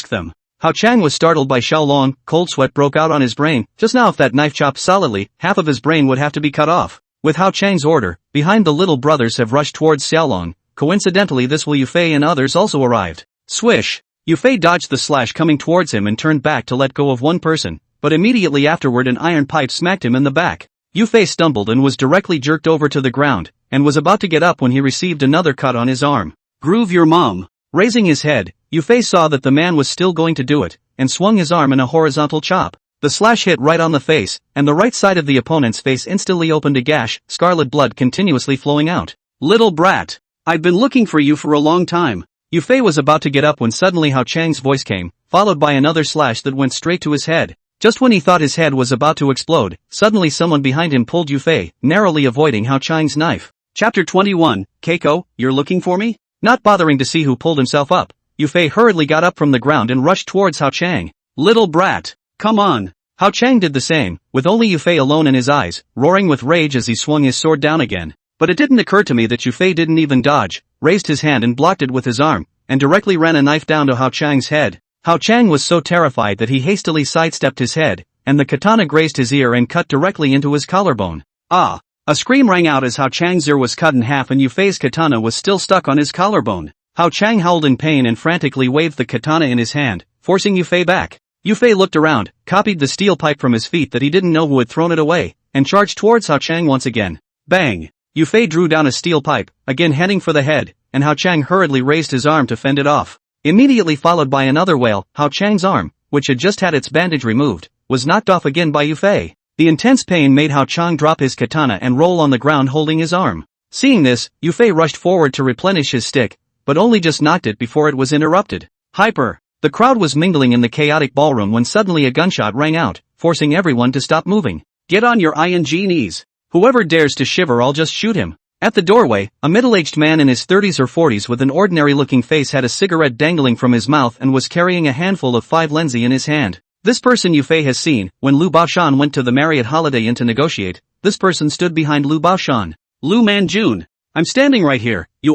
Them. Hao Chang was startled by Xiaolong, cold sweat broke out on his brain. Just now if that knife chopped solidly, half of his brain would have to be cut off. With Hao Chang's order, behind the little brothers have rushed towards Xiaolong. Coincidentally this will Yufei and others also arrived. Swish! Yufei dodged the slash coming towards him and turned back to let go of one person, but immediately afterward an iron pipe smacked him in the back. Yufei stumbled and was directly jerked over to the ground, and was about to get up when he received another cut on his arm. Groove your mom. Raising his head, Yufei saw that the man was still going to do it, and swung his arm in a horizontal chop. The slash hit right on the face, and the right side of the opponent's face instantly opened a gash, scarlet blood continuously flowing out. Little brat. I've been looking for you for a long time. Yufei was about to get up when suddenly Hao Chang's voice came, followed by another slash that went straight to his head. Just when he thought his head was about to explode, suddenly someone behind him pulled Yufei, narrowly avoiding Hao Chang's knife. Chapter 21, Keiko, you're looking for me? Not bothering to see who pulled himself up, Yufei hurriedly got up from the ground and rushed towards Hao Chang. Little brat. Come on. Hao Chang did the same, with only Yufei alone in his eyes, roaring with rage as he swung his sword down again. But it didn't occur to me that Yufei didn't even dodge, raised his hand and blocked it with his arm, and directly ran a knife down to Hao Chang's head. Hao Chang was so terrified that he hastily sidestepped his head, and the katana grazed his ear and cut directly into his collarbone. Ah! A scream rang out as Hao Chang's ear was cut in half and Yufei's katana was still stuck on his collarbone. Hao Chang howled in pain and frantically waved the katana in his hand, forcing Yufei back. Yufei looked around, copied the steel pipe from his feet that he didn't know who had thrown it away, and charged towards Hao Chang once again. Bang! Yufei drew down a steel pipe, again heading for the head, and Hao Chang hurriedly raised his arm to fend it off. Immediately followed by another wail, Hao Chang's arm, which had just had its bandage removed, was knocked off again by Yufei. The intense pain made Hao Chang drop his katana and roll on the ground holding his arm. Seeing this, Yufei rushed forward to replenish his stick, but only just knocked it before it was interrupted. Hyper! The crowd was mingling in the chaotic ballroom when suddenly a gunshot rang out, forcing everyone to stop moving. Get on your knees. Whoever dares to shiver, I'll just shoot him. At the doorway, a middle-aged man in his 30s or 40s with an ordinary-looking face had a cigarette dangling from his mouth and was carrying a handful of 5 lenzi in his hand. This person Yufei has seen, when Lu Baoshan went to the Marriott Holiday Inn to negotiate, this person stood behind Lu Baoshan. Lu Manjun. I'm standing right here, you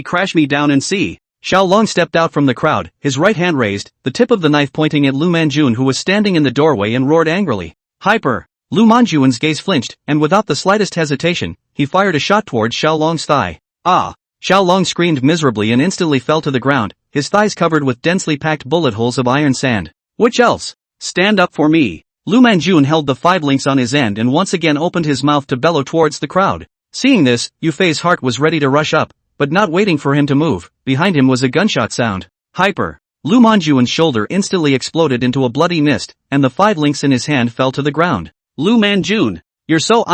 crash me down and see. Xiao Long stepped out from the crowd, his right hand raised, the tip of the knife pointing at Lu Manjun who was standing in the doorway and roared angrily. Hyper! Lu Manjun's gaze flinched, and without the slightest hesitation, he fired a shot towards Xiao Long's thigh. Ah! Xiao Long screamed miserably and instantly fell to the ground, his thighs covered with densely packed bullet holes of iron sand. Which else? Stand up for me. Lu Manjun held the 5 links on his end and once again opened his mouth to bellow towards the crowd. Seeing this, Yufei's heart was ready to rush up, but not waiting for him to move, behind him was a gunshot sound. Hyper! Lu Manjun's shoulder instantly exploded into a bloody mist, and the 5 links in his hand fell to the ground. Lu Manjun! You're so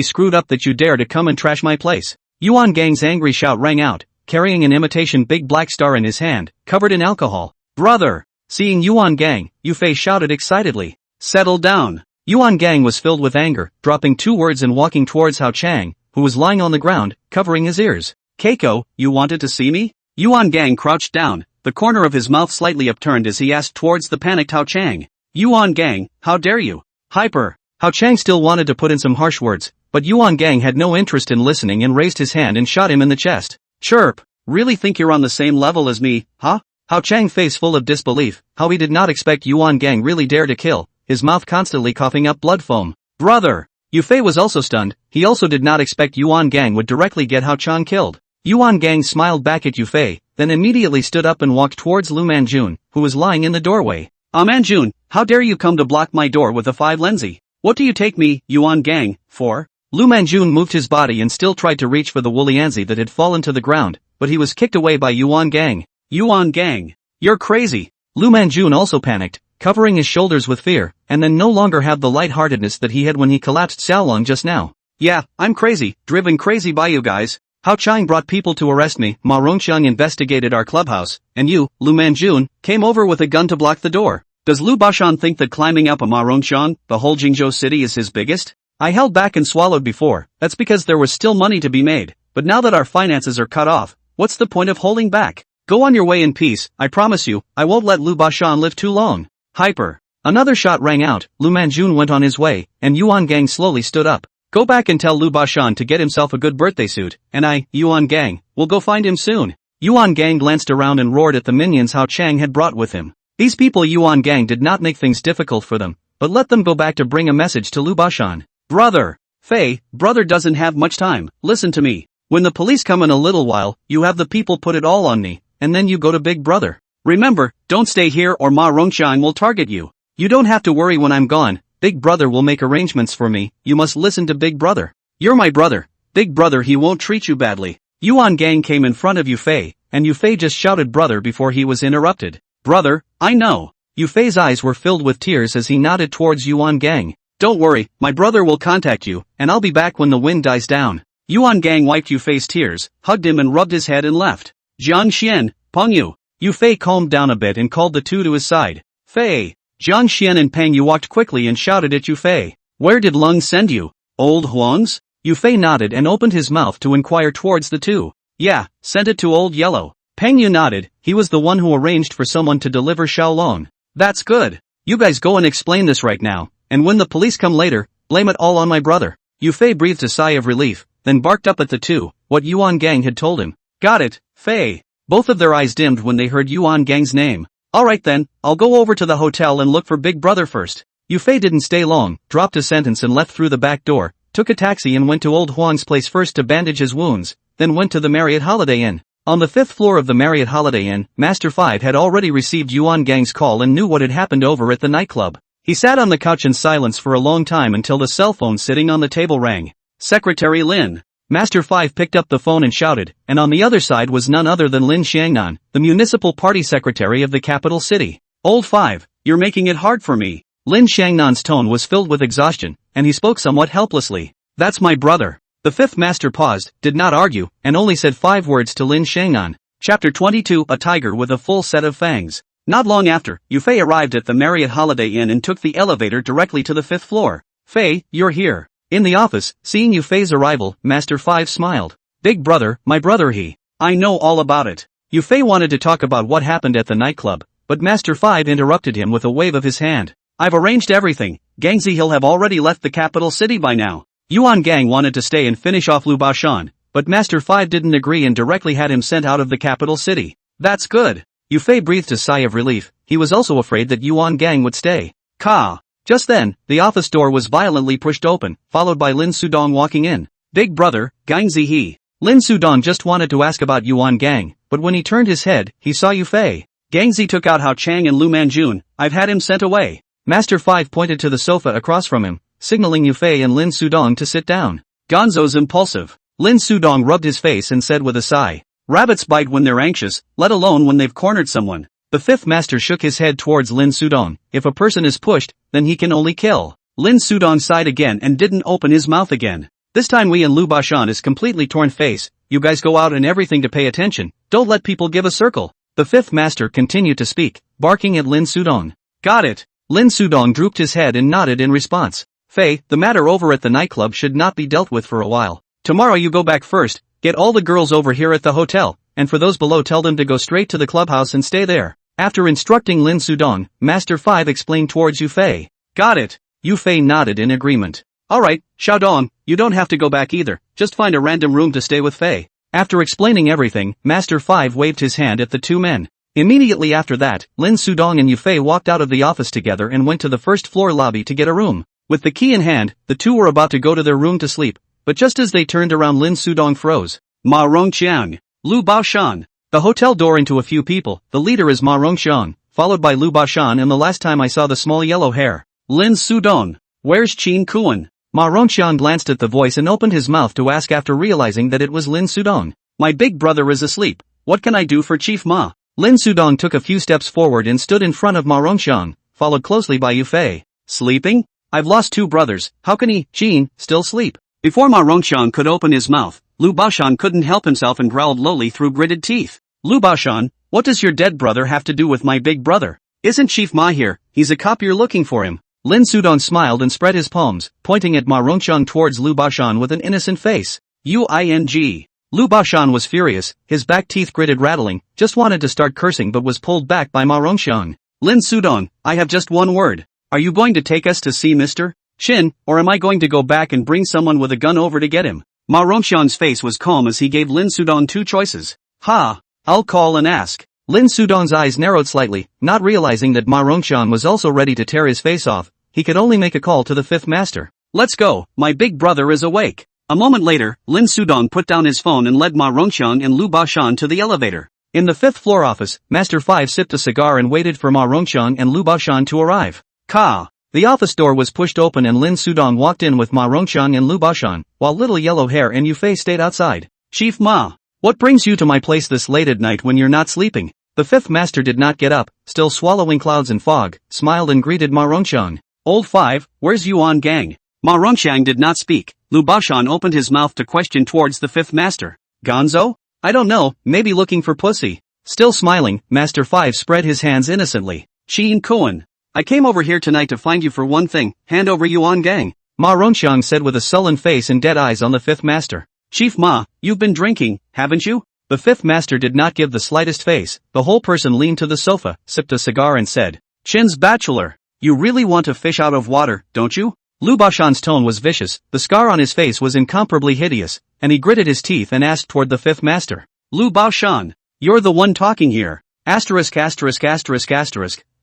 screwed up that you dare to come and trash my place. Yuan Gang's angry shout rang out, carrying an imitation big black star in his hand, covered in alcohol. Brother! Seeing Yuan Gang, Yufei shouted excitedly. Settle down. Yuan Gang was filled with anger, dropping 2 words and walking towards Hao Chang, who was lying on the ground, covering his ears. Keiko, you wanted to see me? Yuan Gang crouched down, the corner of his mouth slightly upturned as he asked towards the panicked Hao Chang. Yuan Gang, how dare you? Hyper! Hao Chang still wanted to put in some harsh words, but Yuan Gang had no interest in listening and raised his hand and shot him in the chest. Chirp! Really think you're on the same level as me, huh? Hao Chang face full of disbelief, how he did not expect Yuan Gang really dare to kill, his mouth constantly coughing up blood foam. Brother! Yufei was also stunned, he also did not expect Yuan Gang would directly get Hao Chang killed. Yuan Gang smiled back at Yufei, then immediately stood up and walked towards Lu Manjun, who was lying in the doorway. Manjun, how dare you come to block my door with a 5 lenzi? What do you take me, Yuan Gang, for? Lu Manjun moved his body and still tried to reach for the woolianzi that had fallen to the ground, but he was kicked away by Yuan Gang. Yuan Gang! You're crazy! Lu Manjun also panicked, covering his shoulders with fear, and then no longer have the lightheartedness that he had when he collapsed Xiaolong just now. Yeah, I'm crazy, driven crazy by you guys. Hao Chang brought people to arrest me, Ma Rongqiang investigated our clubhouse, and you, Lu Manjun, came over with a gun to block the door. Does Lu Baoshan think that climbing up a Ma Rongqiang, the whole Jingzhou city is his biggest? I held back and swallowed before, that's because there was still money to be made, but now that our finances are cut off, what's the point of holding back? Go on your way in peace, I promise you, I won't let Lu Baoshan live too long. Hyper. Another shot rang out, Lu Manjun went on his way, and Yuan Gang slowly stood up. Go back and tell Lu Baoshan to get himself a good birthday suit, and I, Yuan Gang, will go find him soon. Yuan Gang glanced around and roared at the minions Hao Chang had brought with him. These people Yuan Gang did not make things difficult for them, but let them go back to bring a message to Lu Baoshan. Brother! Fei, brother doesn't have much time, listen to me. When the police come in a little while, you have the people put it all on me, and then you go to Big Brother. Remember, don't stay here or Ma Rongqiang will target you. You don't have to worry when I'm gone, Big Brother will make arrangements for me, you must listen to Big Brother. You're my brother, Big Brother he won't treat you badly. Yuan Gang came in front of Yufei, and Yufei just shouted brother before he was interrupted. Brother, I know. Yufei's eyes were filled with tears as he nodded towards Yuan Gang. Don't worry, my brother will contact you, and I'll be back when the wind dies down. Yuan Gang wiped Yufei's tears, hugged him and rubbed his head and left. Jiang Xian, Peng Yu. Yufei calmed down a bit and called the two to his side. Fei. Jiang Xian and Peng Yu walked quickly and shouted at Yufei. Where did Lung send you? Old Huang's? Yufei nodded and opened his mouth to inquire towards the two. Yeah, sent it to Old Yellow. Peng Yu nodded, he was the one who arranged for someone to deliver Xiaolong. That's good. You guys go and explain this right now, and when the police come later, blame it all on my brother. Yufei breathed a sigh of relief, then barked up at the two, what Yuan Gang had told him. Got it, Fei. Both of their eyes dimmed when they heard Yuan Gang's name. Alright then, I'll go over to the hotel and look for Big Brother first. Yufei didn't stay long, dropped a sentence and left through the back door, took a taxi and went to Old Huang's place first to bandage his wounds, then went to the Marriott Holiday Inn. On the 5th floor of the Marriott Holiday Inn, Master 5 had already received Yuan Gang's call and knew what had happened over at the nightclub. He sat on the couch in silence for a long time until the cell phone sitting on the table rang. Secretary Lin. Master 5 picked up the phone and shouted, and on the other side was none other than Lin Xiangnan, the municipal party secretary of the capital city. Old 5, you're making it hard for me. Lin Xiangnan's tone was filled with exhaustion, and he spoke somewhat helplessly. That's my brother. The 5th master paused, did not argue, and only said 5 words to Lin Xiangnan. Chapter 22, A Tiger with a Full Set of Fangs. Not long after, Yufei arrived at the Marriott Holiday Inn and took the elevator directly to the 5th floor. Fei, you're here. In the office, seeing Yufei's arrival, Master 5 smiled. Big brother, my brother he. I know all about it. Yufei wanted to talk about what happened at the nightclub, but Master 5 interrupted him with a wave of his hand. I've arranged everything. Gangzi Hill have already left the capital city by now. Yuan Gang wanted to stay and finish off Lu Baoshan, but Master 5 didn't agree and directly had him sent out of the capital city. That's good. Yufei breathed a sigh of relief, he was also afraid that Yuan Gang would stay. Ka. Just then, the office door was violently pushed open, followed by Lin Sudong walking in. Big brother, Gangzi he. Lin Sudong just wanted to ask about Yuan Gang, but when he turned his head, he saw Yufei. Gangzi took out Hao Chang and Lu Manjun, I've had him sent away. Master 5 pointed to the sofa across from him, signaling Yufei and Lin Sudong to sit down. Gonzo's impulsive. Lin Sudong rubbed his face and said with a sigh. Rabbits bite when they're anxious, let alone when they've cornered someone. The 5th master shook his head towards Lin Sudong. If a person is pushed, then he can only kill. Lin Sudong sighed again and didn't open his mouth again. This time we and Lu Baoshan is completely torn face, you guys go out and everything to pay attention, don't let people give a circle. The 5th master continued to speak, barking at Lin Sudong. Got it. Lin Sudong drooped his head and nodded in response. Fei, the matter over at the nightclub should not be dealt with for a while. Tomorrow you go back first, get all the girls over here at the hotel, and for those below tell them to go straight to the clubhouse and stay there. After instructing Lin Sudong, Master 5 explained towards Yufei. Got it. Yufei nodded in agreement. Alright, Xiaodong, you don't have to go back either, just find a random room to stay with Fei. After explaining everything, Master 5 waved his hand at the two men. Immediately after that, Lin Sudong and Yufei walked out of the office together and went to the first floor lobby to get a room. With the key in hand, the two were about to go to their room to sleep, but just as they turned around Lin Sudong froze. Ma Rongqiang. Lu Baoshan. The hotel door into a few people, the leader is Ma Rongqiang, followed by Lu Baoshan and the last time I saw the small yellow hair. Lin Sudong. Where's Qin Kuan? Ma Rongqiang glanced at the voice and opened his mouth to ask after realizing that it was Lin Sudong. My big brother is asleep, what can I do for Chief Ma? Lin Sudong took a few steps forward and stood in front of Ma Rongqiang, followed closely by Yufei. Sleeping? I've lost 2 brothers, how can he, Qin, still sleep? Before Ma Rongqiang could open his mouth, Lu Baoshan couldn't help himself and growled lowly through gritted teeth. Lu Baoshan, what does your dead brother have to do with my big brother? Isn't Chief Ma here, he's a cop you're looking for him. Lin Sudong smiled and spread his palms, pointing at Ma Rongqiang towards Lu Baoshan with an innocent face. Uing. Lu Baoshan was furious, his back teeth gritted rattling, just wanted to start cursing but was pulled back by Ma Rongqiang. Lin Sudong, I have just one word. Are you going to take us to see Mr. Qin, or am I going to go back and bring someone with a gun over to get him? Ma Rongqiang's face was calm as he gave Lin Sudong 2 choices. Ha! I'll call and ask. Lin Sudong's eyes narrowed slightly, not realizing that Ma Rongqiang was also ready to tear his face off. He could only make a call to the 5th master. Let's go, my big brother is awake. A moment later, Lin Sudong put down his phone and led Ma Rongqiang and Lu Baoshan to the elevator. In the 5th floor office, Master 5 sipped a cigar and waited for Ma Rongqiang and Lu Baoshan to arrive. Ka! The office door was pushed open and Lin Sudong walked in with Ma Rongqiang and Lu Baoshan, while Little Yellow Hair and Yufei stayed outside. Chief Ma, What brings you to my place this late at night when you're not sleeping? The fifth master did not get up, still swallowing clouds and fog, smiled and greeted Ma Rongxiang. Old Five, where's Yuan Gang? Ma Rongxiang did not speak. Lu Baoshan opened his mouth to question towards the fifth master. Gonzo? I don't know, maybe looking for pussy. Still smiling, Master Five spread his hands innocently. Qin Kuan. I came over here tonight to find you for one thing, hand over Yuan Gang. Ma Rongxiang said with a sullen face and dead eyes on the fifth master. Chief Ma, you've been drinking, haven't you? The fifth master did not give the slightest face. The whole person leaned to the sofa, sipped a cigar and said, Chin's bachelor. You really want to fish out of water, don't you? Lu Baoshan's tone was vicious, the scar on his face was incomparably hideous, and he gritted his teeth and asked toward the fifth master. Lu Baoshan, you're the one talking here. Asterisk.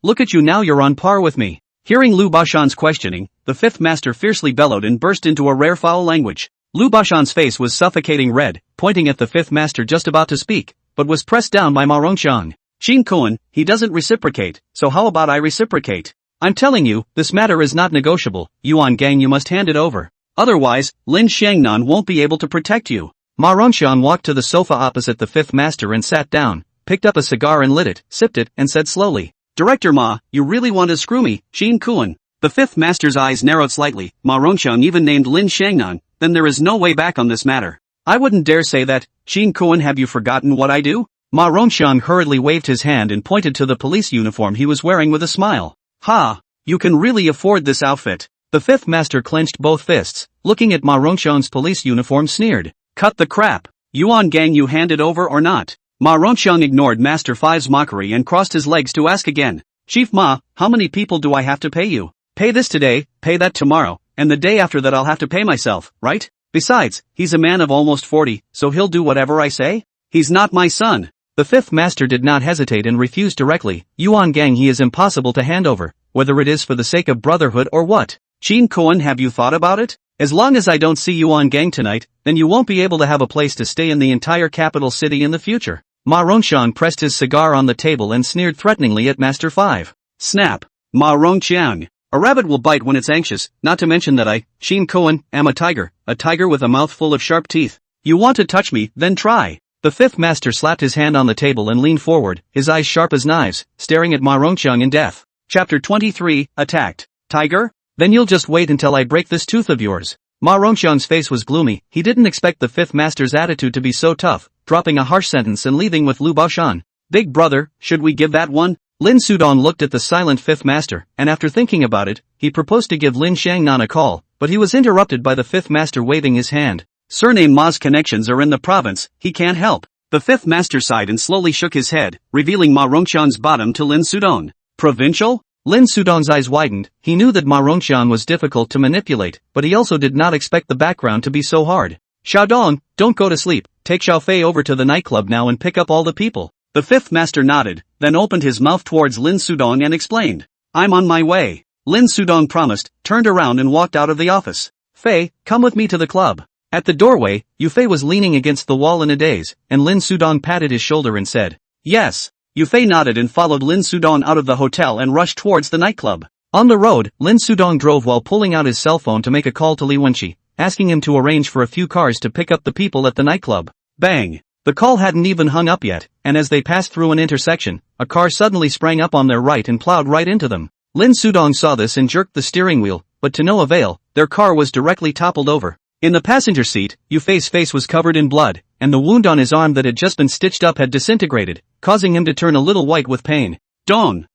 Look at you now, you're on par with me. Hearing Lu Baoshan's questioning, the fifth master fiercely bellowed and burst into a rare foul language. Lu Baoshan's face was suffocating red, pointing at the fifth master just about to speak, but was pressed down by Ma Rongxiang. Qin Kuan, he doesn't reciprocate, so how about I reciprocate? I'm telling you, this matter is not negotiable. Yuan Gang, you must hand it over. Otherwise, Lin Shangnan won't be able to protect you. Ma Rongxiang walked to the sofa opposite the fifth master and sat down, picked up a cigar and lit it, sipped it, and said slowly, Director Ma, you really want to screw me, Qin Kuan. The fifth master's eyes narrowed slightly. Ma Rongxiang even named Lin Shangnan. Then there is no way back on this matter. I wouldn't dare say that. Qin Kuan, have you forgotten what I do? Ma Rongxiang hurriedly waved his hand and pointed to the police uniform he was wearing with a smile. Ha! You can really afford this outfit. The fifth master clenched both fists, looking at Ma Rongxiang's police uniform sneered. Cut the crap. Yuan Gang, you hand it over or not? Ma Rongxiang ignored Master Five's mockery and crossed his legs to ask again. Chief Ma, how many people do I have to pay you? Pay this today, pay that tomorrow, and the day after that I'll have to pay myself, right? Besides, he's a man of almost 40, so he'll do whatever I say? He's not my son. The fifth master did not hesitate and refused directly. Yuan Gang, he is impossible to hand over, whether it is for the sake of brotherhood or what. Qin Kuan, have you thought about it? As long as I don't see Yuan Gang tonight, then you won't be able to have a place to stay in the entire capital city in the future. Ma Rongxiang pressed his cigar on the table and sneered threateningly at Master Five. Snap. Ma Rongxiang. A rabbit will bite when it's anxious, not to mention that I, Qin Kuan, am a tiger with a mouth full of sharp teeth. You want to touch me, then try. The fifth master slapped his hand on the table and leaned forward, his eyes sharp as knives, staring at Ma Rongxiang in death. Chapter 23, Attacked. Tiger? Then you'll just wait until I break this tooth of yours. Ma Rongxiang's face was gloomy. He didn't expect the fifth master's attitude to be so tough, dropping a harsh sentence and leaving with Lu Baoshan. Big brother, should we give that one? Lin Sudong looked at the silent fifth master, and after thinking about it, he proposed to give Lin Shangnan a call, but he was interrupted by the fifth master waving his hand. Surname Ma's connections are in the province, he can't help. The fifth master sighed and slowly shook his head, revealing Ma Rongxiang's bottom to Lin Sudong. Provincial? Lin Sudong's eyes widened. He knew that Ma Rongxiang was difficult to manipulate, but he also did not expect the background to be so hard. Xiaodong, don't go to sleep, take Xiaofei over to the nightclub now and pick up all the people. The fifth master nodded, then opened his mouth towards Lin Sudong and explained. I'm on my way. Lin Sudong promised, turned around and walked out of the office. Fei, come with me to the club. At the doorway, Yufei was leaning against the wall in a daze, and Lin Sudong patted his shoulder and said, Yes. Yufei nodded and followed Lin Sudong out of the hotel and rushed towards the nightclub. On the road, Lin Sudong drove while pulling out his cell phone to make a call to Li Wenqi, asking him to arrange for a few cars to pick up the people at the nightclub. Bang! The call hadn't even hung up yet, and as they passed through an intersection, a car suddenly sprang up on their right and plowed right into them. Lin Sudong saw this and jerked the steering wheel, but to no avail, their car was directly toppled over. In the passenger seat, Yufei's face was covered in blood, and the wound on his arm that had just been stitched up had disintegrated, causing him to turn a little white with pain. Don!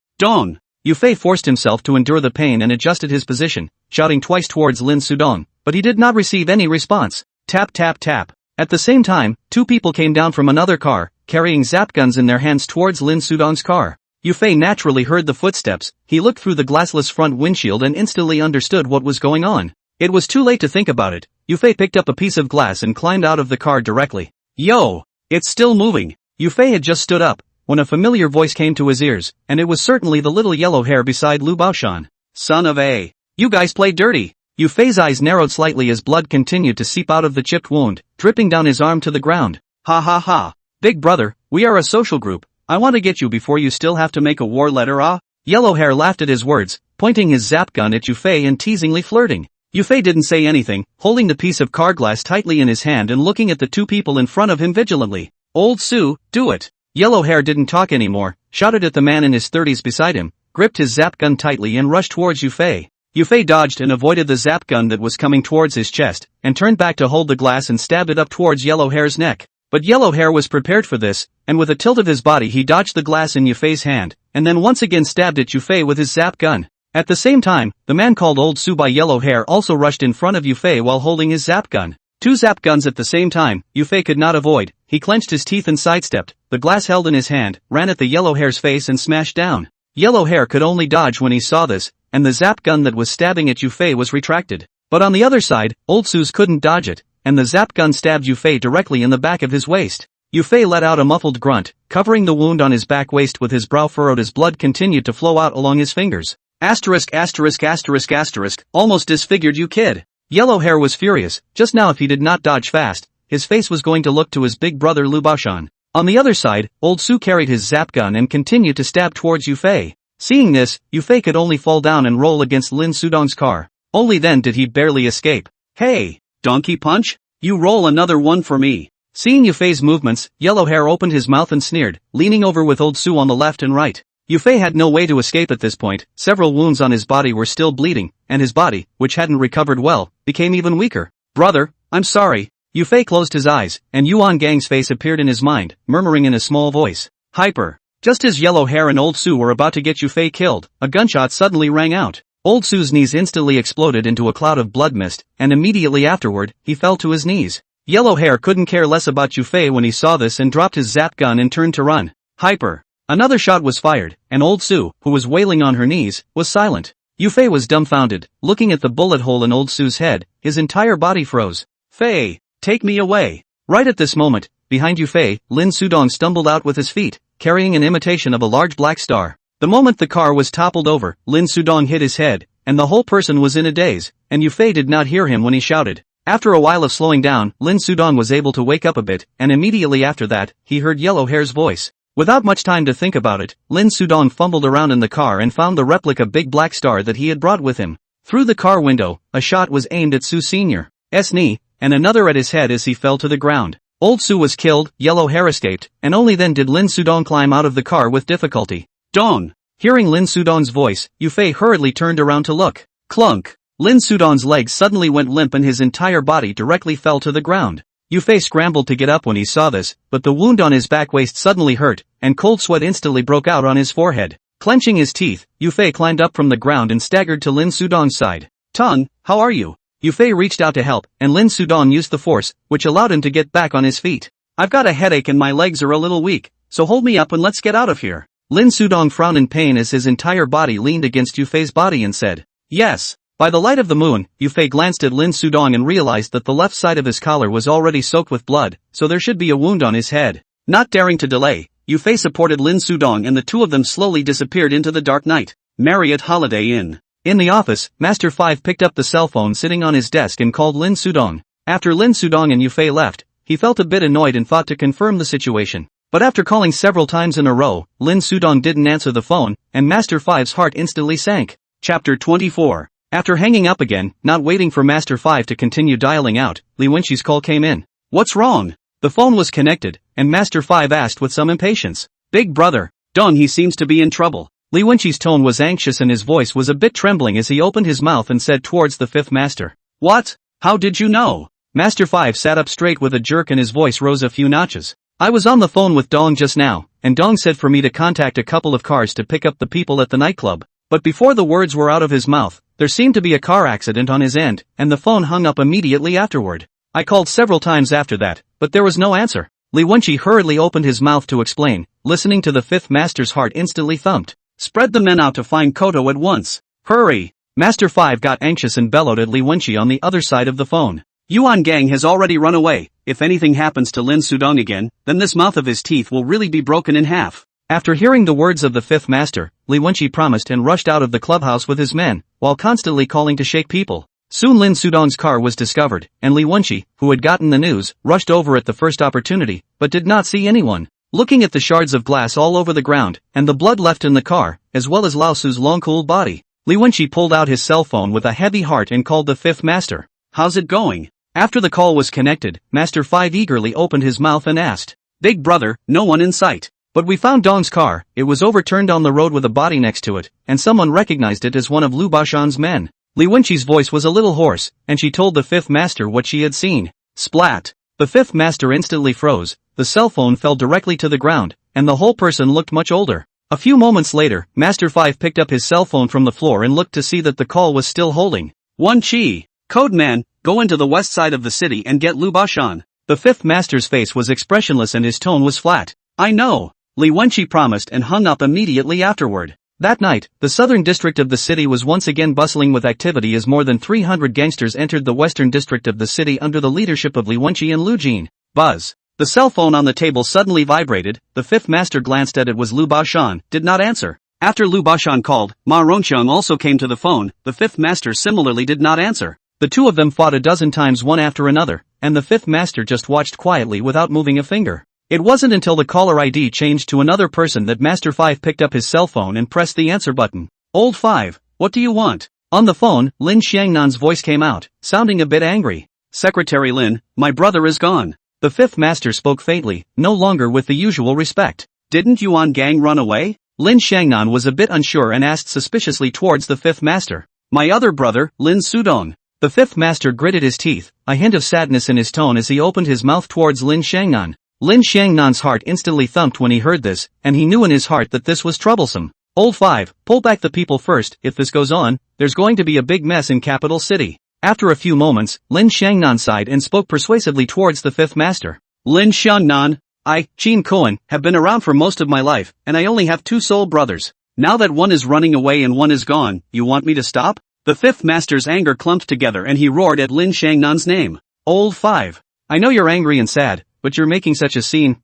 Yufei forced himself to endure the pain and adjusted his position, shouting twice towards Lin Sudong, but he did not receive any response. Tap tap tap. At the same time, two people came down from another car, carrying zap guns in their hands towards Lin Sudong's car. Yufei naturally heard the footsteps. He looked through the glassless front windshield and instantly understood what was going on. It was too late to think about it. Yufei picked up a piece of glass and climbed out of the car directly. Yo! It's still moving. Yufei had just stood up, when a familiar voice came to his ears, and it was certainly the little yellow hair beside Lu Baoshan. Son of a! You guys play dirty! Yufei's eyes narrowed slightly as blood continued to seep out of the chipped wound, dripping down his arm to the ground. Ha ha ha! Big brother, we are a social group. I want to get you before you still have to make a war letter, ah? Yellow hair laughed at his words, pointing his zap gun at Yufei and teasingly flirting. Yufei didn't say anything, holding the piece of car glass tightly in his hand and looking at the two people in front of him vigilantly. Old Su, do it. Yellow Hair didn't talk anymore, shouted at the man in his 30s beside him, gripped his zap gun tightly and rushed towards Yufei. Yufei dodged and avoided the zap gun that was coming towards his chest, and turned back to hold the glass and stabbed it up towards Yellow Hair's neck. But Yellow Hair was prepared for this, and with a tilt of his body he dodged the glass in Yufei's hand, and then once again stabbed at Yufei with his zap gun. At the same time, the man called Old Su by Yellow Hair also rushed in front of Yufei while holding his zap gun. Two zap guns at the same time, Yufei could not avoid. He clenched his teeth and sidestepped, the glass held in his hand, ran at the Yellow Hair's face and smashed down. Yellow Hair could only dodge when he saw this, and the zap gun that was stabbing at Yufei was retracted. But on the other side, Old Su's couldn't dodge it, and the zap gun stabbed Yufei directly in the back of his waist. Yufei let out a muffled grunt, covering the wound on his back waist with his brow furrowed as blood continued to flow out along his fingers. Asterisk asterisk asterisk asterisk, almost disfigured you kid. Yellow Hair was furious. Just now if he did not dodge fast, his face was going to look to his big brother Lu Baoshan. On the other side, Old Su carried his zap gun and continued to stab towards Yufei. Seeing this, Yufei could only fall down and roll against Lin Sudong's car. Only then did he barely escape. Hey, donkey punch? You roll another one for me. Seeing Yufei's movements, Yellow Hair opened his mouth and sneered, leaning over with Old Su on the left and right. Yufei had no way to escape at this point. Several wounds on his body were still bleeding, and his body, which hadn't recovered well, became even weaker. Brother, I'm sorry. Yufei closed his eyes, and Yuan Gang's face appeared in his mind, murmuring in a small voice. Hyper. Just as Yellow Hair and Old Su were about to get Yufei killed, a gunshot suddenly rang out. Old Su's knees instantly exploded into a cloud of blood mist, and immediately afterward, he fell to his knees. Yellow Hair couldn't care less about Yufei when he saw this and dropped his zap gun and turned to run. Hyper. Another shot was fired, and Old Su, who was wailing on her knees, was silent. Yufei was dumbfounded, looking at the bullet hole in Old Su's head, his entire body froze. Fei, take me away. Right at this moment, behind Yufei, Lin Sudong stumbled out with his feet, carrying an imitation of a large black star. The moment the car was toppled over, Lin Sudong hit his head, and the whole person was in a daze, and Yufei did not hear him when he shouted. After a while of slowing down, Lin Sudong was able to wake up a bit, and immediately after that, he heard Yellow Hair's voice. Without much time to think about it, Lin Sudong fumbled around in the car and found the replica big black star that he had brought with him. Through the car window, a shot was aimed at Su Sr.'s knee, and another at his head as he fell to the ground. Old Su was killed, Yellow Hair escaped, and only then did Lin Sudong climb out of the car with difficulty. Dong! Hearing Lin Sudong's voice, Yufei hurriedly turned around to look. Clunk! Lin Sudong's legs suddenly went limp and his entire body directly fell to the ground. Yufei scrambled to get up when he saw this, but the wound on his back waist suddenly hurt, and cold sweat instantly broke out on his forehead. Clenching his teeth, Yufei climbed up from the ground and staggered to Lin Sudong's side. Tongue, how are you? Yufei reached out to help, and Lin Sudong used the force, which allowed him to get back on his feet. I've got a headache and my legs are a little weak, so hold me up and let's get out of here. Lin Sudong frowned in pain as his entire body leaned against Yufei's body and said, yes. By the light of the moon, Yufei glanced at Lin Sudong and realized that the left side of his collar was already soaked with blood, so there should be a wound on his head. Not daring to delay, Yufei supported Lin Sudong and the two of them slowly disappeared into the dark night. Marriott Holiday Inn. In the office, Master 5 picked up the cell phone sitting on his desk and called Lin Sudong. After Lin Sudong and Yufei left, he felt a bit annoyed and thought to confirm the situation. But after calling several times in a row, Lin Sudong didn't answer the phone, and Master 5's heart instantly sank. Chapter 24. After hanging up again, not waiting for Master 5 to continue dialing out, Li Wenqi's call came in. What's wrong? The phone was connected, and Master 5 asked with some impatience. Big brother, Dong, he seems to be in trouble. Li Wenqi's tone was anxious and his voice was a bit trembling as he opened his mouth and said towards the fifth master. What? How did you know? Master 5 sat up straight with a jerk and his voice rose a few notches. I was on the phone with Dong just now, and Dong said for me to contact a couple of cars to pick up the people at the nightclub. But before the words were out of his mouth, there seemed to be a car accident on his end, and the phone hung up immediately afterward. I called several times after that, but there was no answer. Li Wenqi hurriedly opened his mouth to explain, listening to the fifth master's heart instantly thumped. Spread the men out to find Koto at once. Hurry! Master 5 got anxious and bellowed at Li Wenqi on the other side of the phone. Yuan Gang has already run away. If anything happens to Lin Sudong again, then this mouth of his teeth will really be broken in half. After hearing the words of the fifth master, Li Wenqi promised and rushed out of the clubhouse with his men, while constantly calling to shake people. Soon Lin Sudong's car was discovered, and Li Wenqi, who had gotten the news, rushed over at the first opportunity, but did not see anyone. Looking at the shards of glass all over the ground, and the blood left in the car, as well as Lao Su's long cool body, Li Wenqi pulled out his cell phone with a heavy heart and called the fifth master. How's it going? After the call was connected, Master 5 eagerly opened his mouth and asked. Big brother, no one in sight. But we found Dong's car. It was overturned on the road with a body next to it, and someone recognized it as one of Lu Bashan's men. Li Wenqi's voice was a little hoarse, and she told the fifth master what she had seen. Splat! The fifth master instantly froze, the cell phone fell directly to the ground, and the whole person looked much older. A few moments later, Master 5 picked up his cell phone from the floor and looked to see that the call was still holding. Wenqi, code man, go into the west side of the city and get Lu Bashan. The fifth master's face was expressionless and his tone was flat. I know, Li Wenqi promised and hung up immediately afterward. That night, the southern district of the city was once again bustling with activity as more than 300 gangsters entered the western district of the city under the leadership of Li Wenqi and Lu Jin. Buzz. The cell phone on the table suddenly vibrated. The fifth master glanced at it was Lu Bashan, did not answer. After Lu Bashan called, Ma Rongxiang also came to the phone. The fifth master similarly did not answer. The two of them fought a dozen times one after another, and the fifth master just watched quietly without moving a finger. It wasn't until the caller ID changed to another person that Master 5 picked up his cell phone and pressed the answer button. Old 5, what do you want? On the phone, Lin Xiangnan's voice came out, sounding a bit angry. Secretary Lin, my brother is gone. The fifth master spoke faintly, no longer with the usual respect. Didn't Yuan gang run away? Lin Xiangnan was a bit unsure and asked suspiciously towards the fifth master. My other brother, Lin Sudong. The fifth master gritted his teeth, a hint of sadness in his tone as he opened his mouth towards Lin Xiangnan. Lin Xiangnan's heart instantly thumped when he heard this, and he knew in his heart that this was troublesome. Old 5, pull back the people first. If this goes on, there's going to be a big mess in capital city. After a few moments, Lin Xiangnan sighed and spoke persuasively towards the fifth master. Lin Xiangnan, I, Qin Koan, have been around for most of my life, and I only have 2 soul brothers. Now that one is running away and one is gone, you want me to stop? The fifth master's anger clumped together and he roared at Lin Xiangnan's name. Old 5. I know you're angry and sad, but you're making such a scene.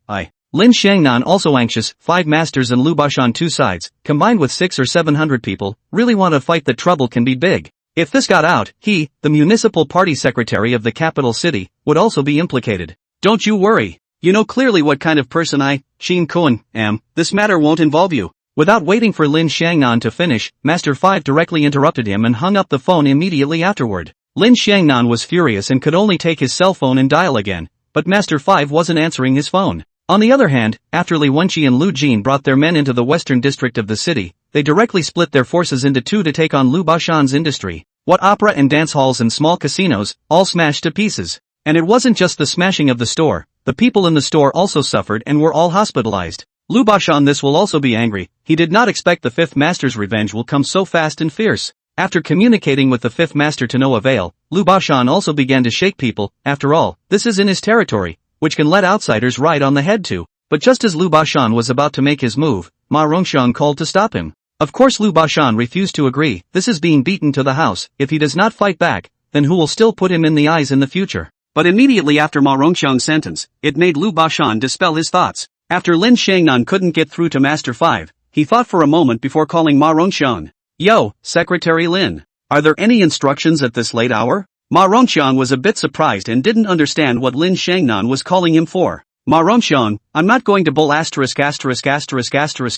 Lin Xiangnan, also anxious, 5 masters and Lu Bashan 2 sides, combined with 600 or 700 people, really want to fight that trouble can be big. If this got out, he, the municipal party secretary of the capital city, would also be implicated. Don't you worry. You know clearly what kind of person I, Qin Koan, am. This matter won't involve you. Without waiting for Lin Xiangnan to finish, Master 5 directly interrupted him and hung up the phone immediately afterward. Lin Xiangnan was furious and could only take his cell phone and dial again, but Master 5 wasn't answering his phone. On the other hand, after Li Wenqi and Lu Jin brought their men into the western district of the city, they directly split their forces into 2 to take on Lu Bashan's industry. What opera and dance halls and small casinos, all smashed to pieces. And it wasn't just the smashing of the store, the people in the store also suffered and were all hospitalized. Lu Bashan this will also be angry. He did not expect the fifth master's revenge will come so fast and fierce. After communicating with the fifth master to no avail, Lu Bashan also began to shake people. After all, this is in his territory, which can let outsiders ride on the head too. But just as Lu Bashan was about to make his move, Ma Rongxiang called to stop him. Of course Lu Bashan refused to agree. This is being beaten to the house. If he does not fight back, then who will still put him in the eyes in the future? But immediately after Ma Rongxiang's sentence, it made Lu Bashan dispel his thoughts. After Lin Xiangnan couldn't get through to Master 5, he thought for a moment before calling Ma Rongxiang. Yo, Secretary Lin. Are there any instructions at this late hour? Ma Rongxiang was a bit surprised and didn't understand what Lin Xiangnan was calling him for. Ma Rongxiang, I'm not going to bull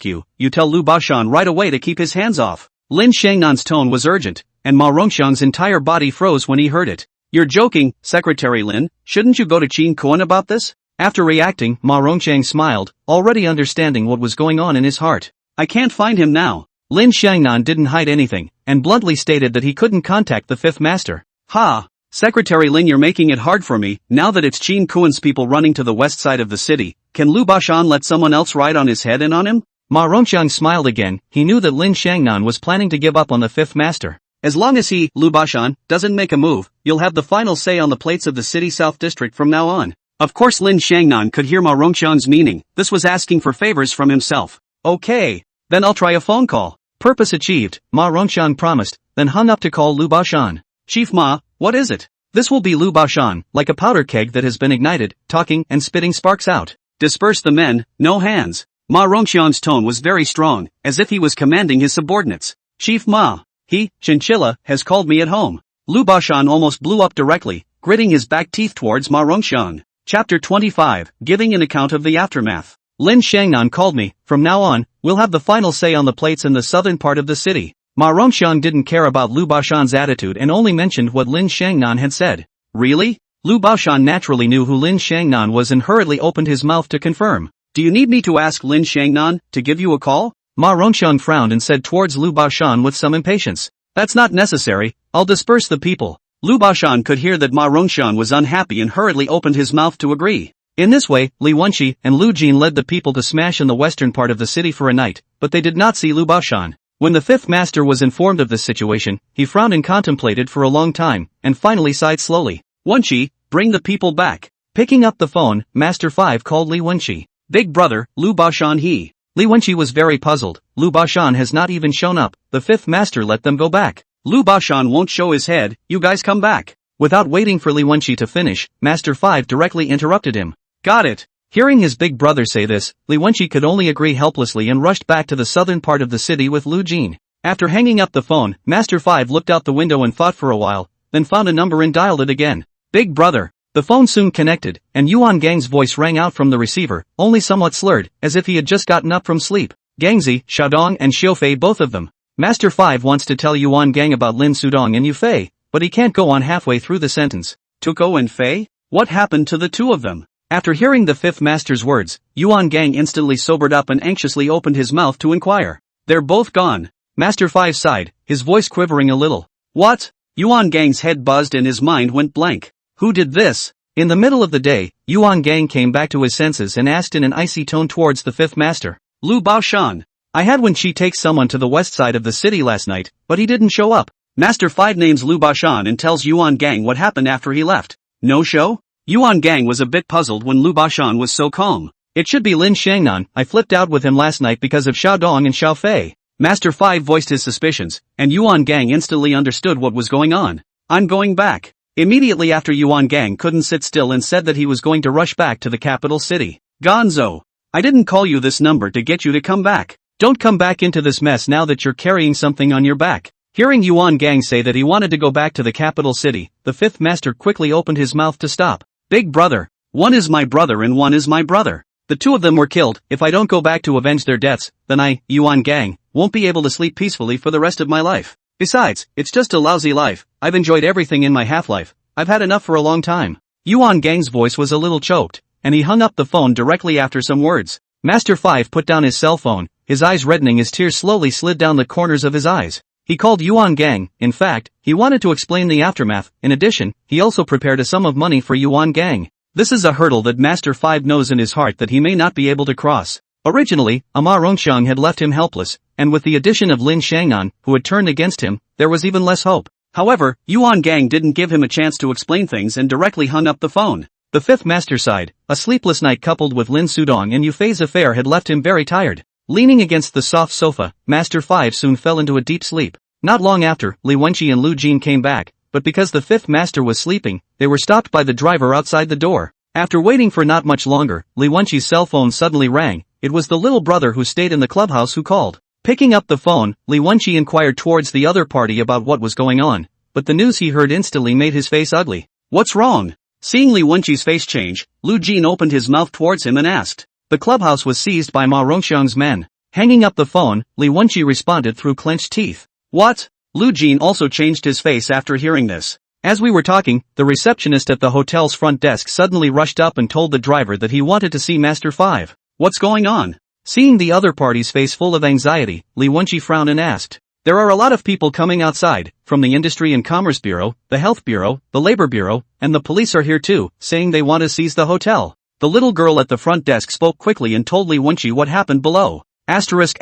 you. You tell Lu Bashan right away to keep his hands off. Lin Xiangnan's tone was urgent, and Ma Rongxiang's entire body froze when he heard it. You're joking, Secretary Lin, shouldn't you go to Qin Koan about this? After reacting, Ma Rongxiang smiled, already understanding what was going on in his heart. I can't find him now. Lin Xiangnan didn't hide anything, and bluntly stated that he couldn't contact the fifth master. Ha! Secretary Lin, you're making it hard for me. Now that it's Qin Koan's people running to the west side of the city, can Lu Bashan let someone else ride on his head and on him? Ma Rongxiang smiled again. He knew that Lin Xiangnan was planning to give up on the fifth master. As long as he, Lu Bashan, doesn't make a move, you'll have the final say on the plates of the city south district from now on. Of course Lin Xiangnan could hear Ma Rongxiang's meaning. This was asking for favors from himself. Okay. Then I'll try a phone call. Purpose achieved, Ma Rongxiang promised, then hung up to call Lu Bashan. Chief Ma, what is it? This will be Lu Bashan, like a powder keg that has been ignited, talking and spitting sparks out. Disperse the men, no hands. Ma Rongxiang's tone was very strong, as if he was commanding his subordinates. Chief Ma, he, Chinchilla, has called me at home. Lu Bashan almost blew up directly, gritting his back teeth towards Ma Rongxiang. Chapter 25, Giving an Account of the Aftermath. Lin Xiangnan called me. From now on, we'll have the final say on the plates in the southern part of the city. Ma Rongxiang didn't care about Lu Baoshan's attitude and only mentioned what Lin Shangnan had said. Really? Lu Baoshan naturally knew who Lin Shangnan was and hurriedly opened his mouth to confirm. Do you need me to ask Lin Shangnan to give you a call? Ma Rongxiang frowned and said towards Lu Baoshan with some impatience. That's not necessary, I'll disperse the people. Lu Baoshan could hear that Ma Rongxiang was unhappy and hurriedly opened his mouth to agree. In this way, Li Wenqi and Lu Jin led the people to smash in the western part of the city for a night, but they did not see Lu Baoshan. When the fifth master was informed of this situation, he frowned and contemplated for a long time, and finally sighed slowly. Wenqi, bring the people back. Picking up the phone, Master 5 called Li Wenqi. Big brother, Lu Baoshan he. Li Wenqi was very puzzled. Lu Baoshan has not even shown up, the fifth master let them go back. Lu Baoshan won't show his head, you guys come back. Without waiting for Li Wenqi to finish, Master 5 directly interrupted him. Got it. Hearing his big brother say this, Li Wenqi could only agree helplessly and rushed back to the southern part of the city with Lu Jin. After hanging up the phone, Master 5 looked out the window and thought for a while, then found a number and dialed it again. Big brother. The phone soon connected, and Yuan Gang's voice rang out from the receiver, only somewhat slurred, as if he had just gotten up from sleep. Gangzi, Xiaodong and Xiufei, both of them. Master 5 wants to tell Yuan Gang about Lin Sudong and Yufei, but he can't go on halfway through the sentence. Tuko and Fei? What happened to the two of them? After hearing the fifth master's words, Yuan Gang instantly sobered up and anxiously opened his mouth to inquire. They're both gone. Master 5 sighed, his voice quivering a little. What? Yuan Gang's head buzzed and his mind went blank. Who did this? In the middle of the day, Yuan Gang came back to his senses and asked in an icy tone towards the fifth master. Lu Baoshan. I had Wenqi take someone to the west side of the city last night, but he didn't show up. Master 5 names Lu Baoshan and tells Yuan Gang what happened after he left. No show? Yuan Gang was a bit puzzled when Lu Baoshan was so calm. It should be Lin Shangnan. I flipped out with him last night because of Xiaodong and Xiaofei. Master 5 voiced his suspicions, and Yuan Gang instantly understood what was going on. I'm going back. Immediately after, Yuan Gang couldn't sit still and said that he was going to rush back to the capital city. Gonzo. I didn't call you this number to get you to come back. Don't come back into this mess now that you're carrying something on your back. Hearing Yuan Gang say that he wanted to go back to the capital city, the fifth master quickly opened his mouth to stop. Big brother. One is my brother and one is my brother. The two of them were killed. If I don't go back to avenge their deaths, then I, Yuan Gang, won't be able to sleep peacefully for the rest of my life. Besides, it's just a lousy life. I've enjoyed everything in my half-life. I've had enough for a long time. Yuan Gang's voice was a little choked, and he hung up the phone directly after some words. Master 5 put down his cell phone, his eyes reddening as tears slowly slid down the corners of his eyes. He called Yuan Gang. In fact, he wanted to explain the aftermath. In addition, he also prepared a sum of money for Yuan Gang. This is a hurdle that Master 5 knows in his heart that he may not be able to cross. Originally, Ma Rongxiang had left him helpless, and with the addition of Lin Shangnan, who had turned against him, there was even less hope. However, Yuan Gang didn't give him a chance to explain things and directly hung up the phone. The fifth master sighed. A sleepless night coupled with Lin Sudong and Yufei's affair had left him very tired. Leaning against the soft sofa, Master 5 soon fell into a deep sleep. Not long after, Li Wenqi and Lu Jin came back, but because the fifth master was sleeping, they were stopped by the driver outside the door. After waiting for not much longer, Li Wenqi's cell phone suddenly rang. It was the little brother who stayed in the clubhouse who called. Picking up the phone, Li Wenqi inquired towards the other party about what was going on, but the news he heard instantly made his face ugly. What's wrong? Seeing Li Wenqi's face change, Lu Jin opened his mouth towards him and asked. The clubhouse was seized by Ma Rongxiang's men. Hanging up the phone, Li Wenqi responded through clenched teeth. What? Lu Jin also changed his face after hearing this. As we were talking, the receptionist at the hotel's front desk suddenly rushed up and told the driver that he wanted to see Master 5. What's going on? Seeing the other party's face full of anxiety, Li Wenqi frowned and asked. There are a lot of people coming outside, from the Industry and Commerce Bureau, the Health Bureau, the Labor Bureau, and the police are here too, saying they want to seize the hotel. The little girl at the front desk spoke quickly and told Li Wenqi what happened below. Asterisk.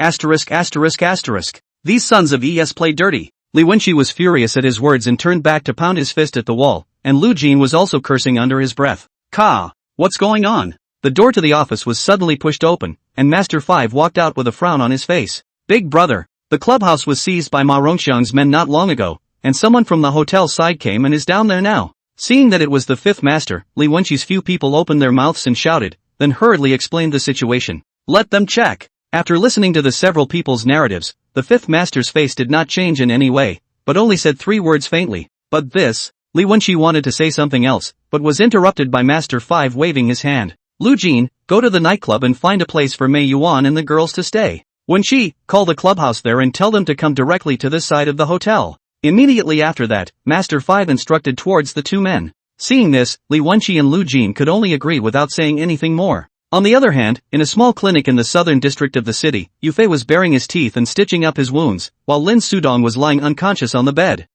These sons of ES play dirty. Li Wenqi was furious at his words and turned back to pound his fist at the wall, and Lu Jin was also cursing under his breath. Ka! What's going on? The door to the office was suddenly pushed open, and Master 5 walked out with a frown on his face. Big brother, the clubhouse was seized by Ma Rongxiang's men not long ago, and someone from the hotel side came and is down there now. Seeing that it was the fifth master, Li Wenqi's few people opened their mouths and shouted, then hurriedly explained the situation. Let them check. After listening to the several people's narratives, the fifth master's face did not change in any way, but only said 3 words faintly. But this, Li Wenqi wanted to say something else, but was interrupted by Master 5 waving his hand. Lu Jin, go to the nightclub and find a place for Mei Yuan and the girls to stay. Call the clubhouse there and tell them to come directly to this side of the hotel. Immediately after that, Master 5 instructed towards the two men. Seeing this, Li Wenqi and Lu Jin could only agree without saying anything more. On the other hand, in a small clinic in the southern district of the city, Yufei was baring his teeth and stitching up his wounds, while Lin Sudong was lying unconscious on the bed.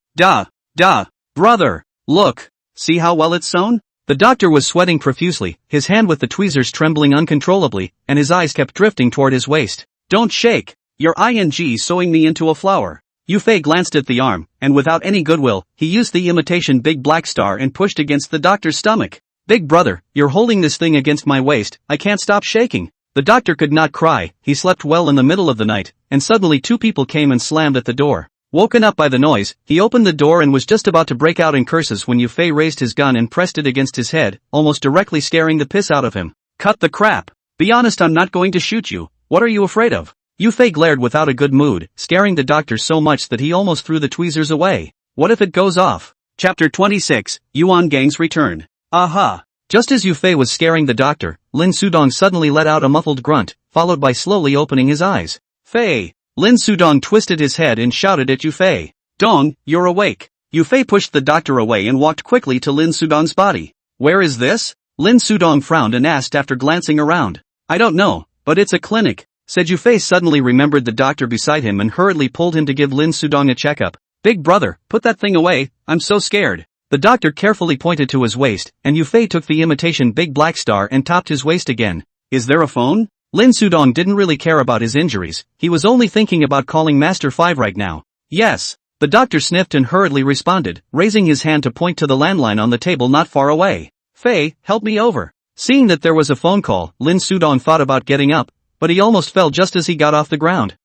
Brother, look, see how well it's sewn? The doctor was sweating profusely, his hand with the tweezers trembling uncontrollably, and his eyes kept drifting toward his waist. Don't shake, you're sewing me into a flower. Yufei glanced at the arm, and without any goodwill, he used the imitation big black star and pushed against the doctor's stomach. Big brother, you're holding this thing against my waist, I can't stop shaking. The doctor could not cry, he slept well in the middle of the night, and suddenly two people came and slammed at the door. Woken up by the noise, he opened the door and was just about to break out in curses when Yufei raised his gun and pressed it against his head, almost directly scaring the piss out of him. Cut the crap. Be honest, I'm not going to shoot you. What are you afraid of? Yufei glared without a good mood, scaring the doctor so much that he almost threw the tweezers away. What if it goes off? Chapter 26, Yuan Gang's Return. Aha! Just as Yufei was scaring the doctor, Lin Sudong suddenly let out a muffled grunt, followed by slowly opening his eyes. Fei! Lin Sudong twisted his head and shouted at Yufei. Dong, you're awake. Yufei pushed the doctor away and walked quickly to Lin Sudong's body. Where is this? Lin Sudong frowned and asked after glancing around. I don't know, but it's a clinic, said Yufei. Suddenly remembered the doctor beside him and hurriedly pulled him to give Lin Sudong a checkup. Big brother, put that thing away, I'm so scared. The doctor carefully pointed to his waist, and Yufei took the imitation big black star and topped his waist again. Is there a phone? Lin Sudong didn't really care about his injuries, he was only thinking about calling Master 5 right now. Yes. The doctor sniffed and hurriedly responded, raising his hand to point to the landline on the table not far away. Fei, help me over. Seeing that there was a phone call, Lin Sudong thought about getting up, but he almost fell just as he got off the ground.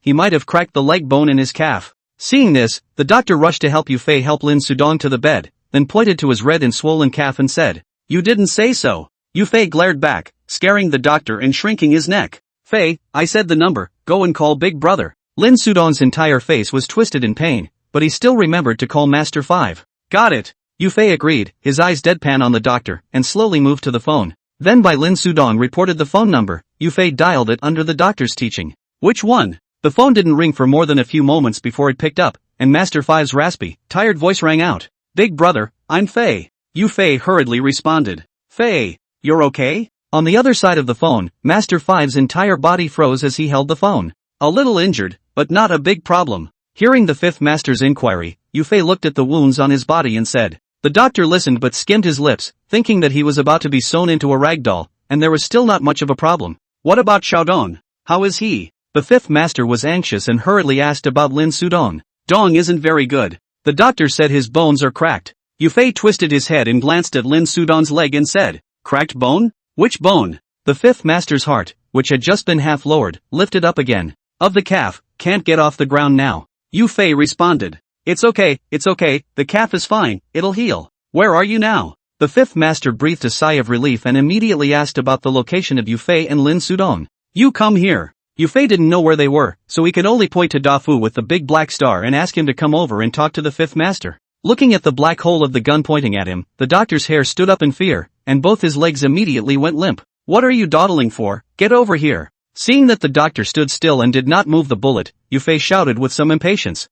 He might have cracked the leg bone in his calf. Seeing this, the doctor rushed to help Yufei help Lin Sudong to the bed, then pointed to his red and swollen calf and said, You didn't say so. Yufei glared back, scaring the doctor and shrinking his neck. Fei, I said the number, go and call Big Brother. Lin Sudong's entire face was twisted in pain, but he still remembered to call Master 5. Got it. Yufei agreed, his eyes deadpan on the doctor, and slowly moved to the phone. Then by Lin Sudong reported the phone number, Yufei dialed it under the doctor's teaching. Which one? The phone didn't ring for more than a few moments before it picked up, and Master 5's raspy, tired voice rang out. Big brother, I'm Fei. Yufei hurriedly responded. Fei, you're okay? On the other side of the phone, Master 5's entire body froze as he held the phone. A little injured, but not a big problem. Hearing the fifth master's inquiry, Yufei looked at the wounds on his body and said. The doctor listened but skimmed his lips, thinking that he was about to be sewn into a rag doll, and there was still not much of a problem. What about Xiaodong? How is he? The fifth master was anxious and hurriedly asked about Lin Sudong. Dong isn't very good. The doctor said his bones are cracked. Yufei twisted his head and glanced at Lin Sudong's leg and said, Cracked bone? Which bone? The fifth master's heart, which had just been half lowered, lifted up again. Of the calf, can't get off the ground now. Yufei responded. It's okay, the calf is fine, it'll heal. Where are you now? The fifth master breathed a sigh of relief and immediately asked about the location of Yufei and Lin Sudong. You come here. Yufei didn't know where they were, so he could only point to Dafu with the big black star and ask him to come over and talk to the fifth master. Looking at the black hole of the gun pointing at him, the doctor's hair stood up in fear, and both his legs immediately went limp. What are you dawdling for? Get over here. Seeing that the doctor stood still and did not move the bullet, Yufei shouted with some impatience.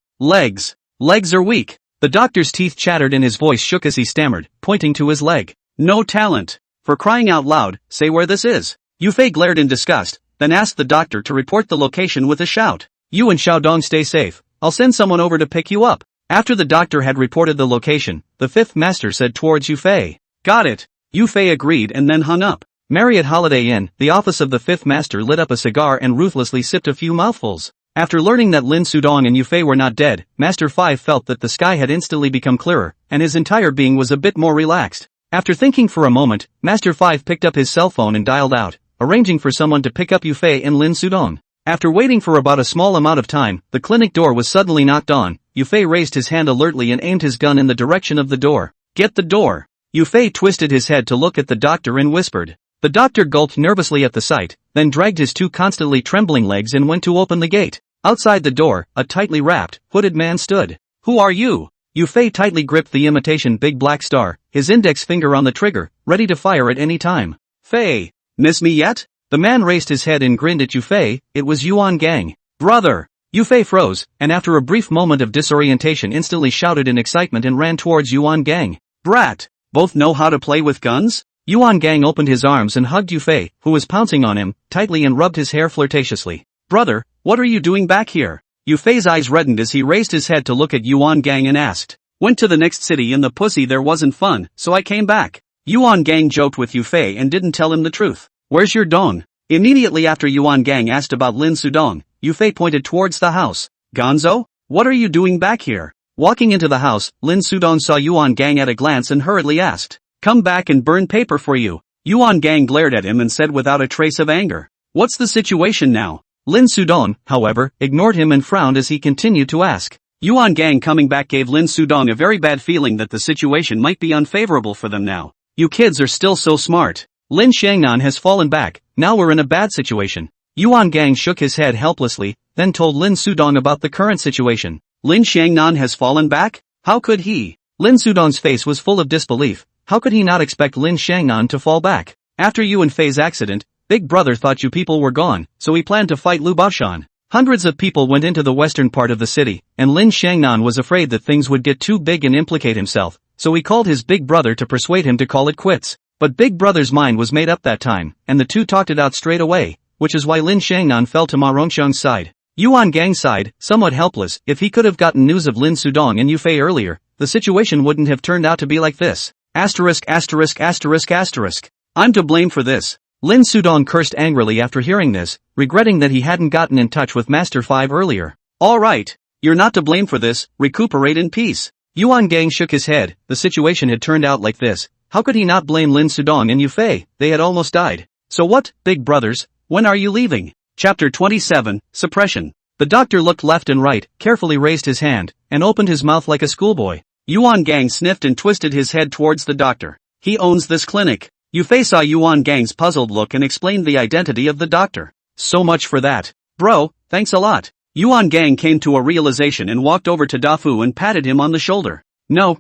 Legs are weak. The doctor's teeth chattered and his voice shook as he stammered, pointing to his leg. No talent. For crying out loud, say where this is. Yufei glared in disgust, then asked the doctor to report the location with a shout. You and Xiaodong stay safe, I'll send someone over to pick you up. After the doctor had reported the location, the fifth master said towards Yufei. Got it. Yufei agreed and then hung up. Marriott Holiday Inn, the office of the fifth master lit up a cigar and ruthlessly sipped a few mouthfuls. After learning that Lin Sudong and Yufei were not dead, Master 5 felt that the sky had instantly become clearer, and his entire being was a bit more relaxed. After thinking for a moment, Master 5 picked up his cell phone and dialed out, arranging for someone to pick up Yufei and Lin Sudong. After waiting for about a small amount of time, the clinic door was suddenly knocked on. Yufei raised his hand alertly and aimed his gun in the direction of the door. Get the door. Yufei twisted his head to look at the doctor and whispered. The doctor gulped nervously at the sight, then dragged his two constantly trembling legs and went to open the gate. Outside the door, a tightly wrapped, hooded man stood. Who are you? Yufei tightly gripped the imitation big black star, his index finger on the trigger, ready to fire at any time. Fei, miss me yet? The man raised his head and grinned at Yufei. It was Yuan Gang. Brother! Yufei froze, and after a brief moment of disorientation instantly shouted in excitement and ran towards Yuan Gang. Brat! Both know how to play with guns? Yuan Gang opened his arms and hugged Yufei, who was pouncing on him, tightly and rubbed his hair flirtatiously. Brother, what are you doing back here? Yufei's eyes reddened as he raised his head to look at Yuan Gang and asked. Went to the next city and the pussy there wasn't fun, so I came back. Yuan Gang joked with Yufei and didn't tell him the truth. Where's your dong? Immediately after Yuan Gang asked about Lin Sudong, Yufei pointed towards the house. Gonzo? What are you doing back here? Walking into the house, Lin Sudong saw Yuan Gang at a glance and hurriedly asked. Come back and burn paper for you. Yuan Gang glared at him and said without a trace of anger. What's the situation now? Lin Sudong, however, ignored him and frowned as he continued to ask. Yuan Gang coming back gave Lin Sudong a very bad feeling that the situation might be unfavorable for them now. You kids are still so smart. Lin Shangnan has fallen back, now we're in a bad situation. Yuan Gang shook his head helplessly, then told Lin Sudong about the current situation. Lin Shangnan has fallen back? How could he? Lin Sudong's face was full of disbelief. How could he not expect Lin Shangnan to fall back? After you and Fei's accident, Big Brother thought you people were gone, so he planned to fight Lu Baoshan. Hundreds of people went into the western part of the city, and Lin Shangnan was afraid that things would get too big and implicate himself, so he called his Big Brother to persuade him to call it quits. But Big Brother's mind was made up that time, and the two talked it out straight away, which is why Lin Shangnan fell to Ma Rongxiang's side. Yuan Gang sighed, somewhat helpless. If he could have gotten news of Lin Sudong and Yufei earlier, the situation wouldn't have turned out to be like this. Asterisk asterisk asterisk asterisk. I'm to blame for this. Lin Sudong cursed angrily after hearing this, regretting that he hadn't gotten in touch with Master 5 earlier. Alright. You're not to blame for this, recuperate in peace. Yuan Gang shook his head. The situation had turned out like this. How could he not blame Lin Sudong and Yufei? They had almost died. So what, big brothers, when are you leaving? Chapter 27, Suppression. The doctor looked left and right, carefully raised his hand, and opened his mouth like a schoolboy. Yuan Gang sniffed and twisted his head towards the doctor. He owns this clinic. Yufei saw Yuan Gang's puzzled look and explained the identity of the doctor. So much for that. Bro, thanks a lot. Yuan Gang came to a realization and walked over to Dafu and patted him on the shoulder. No,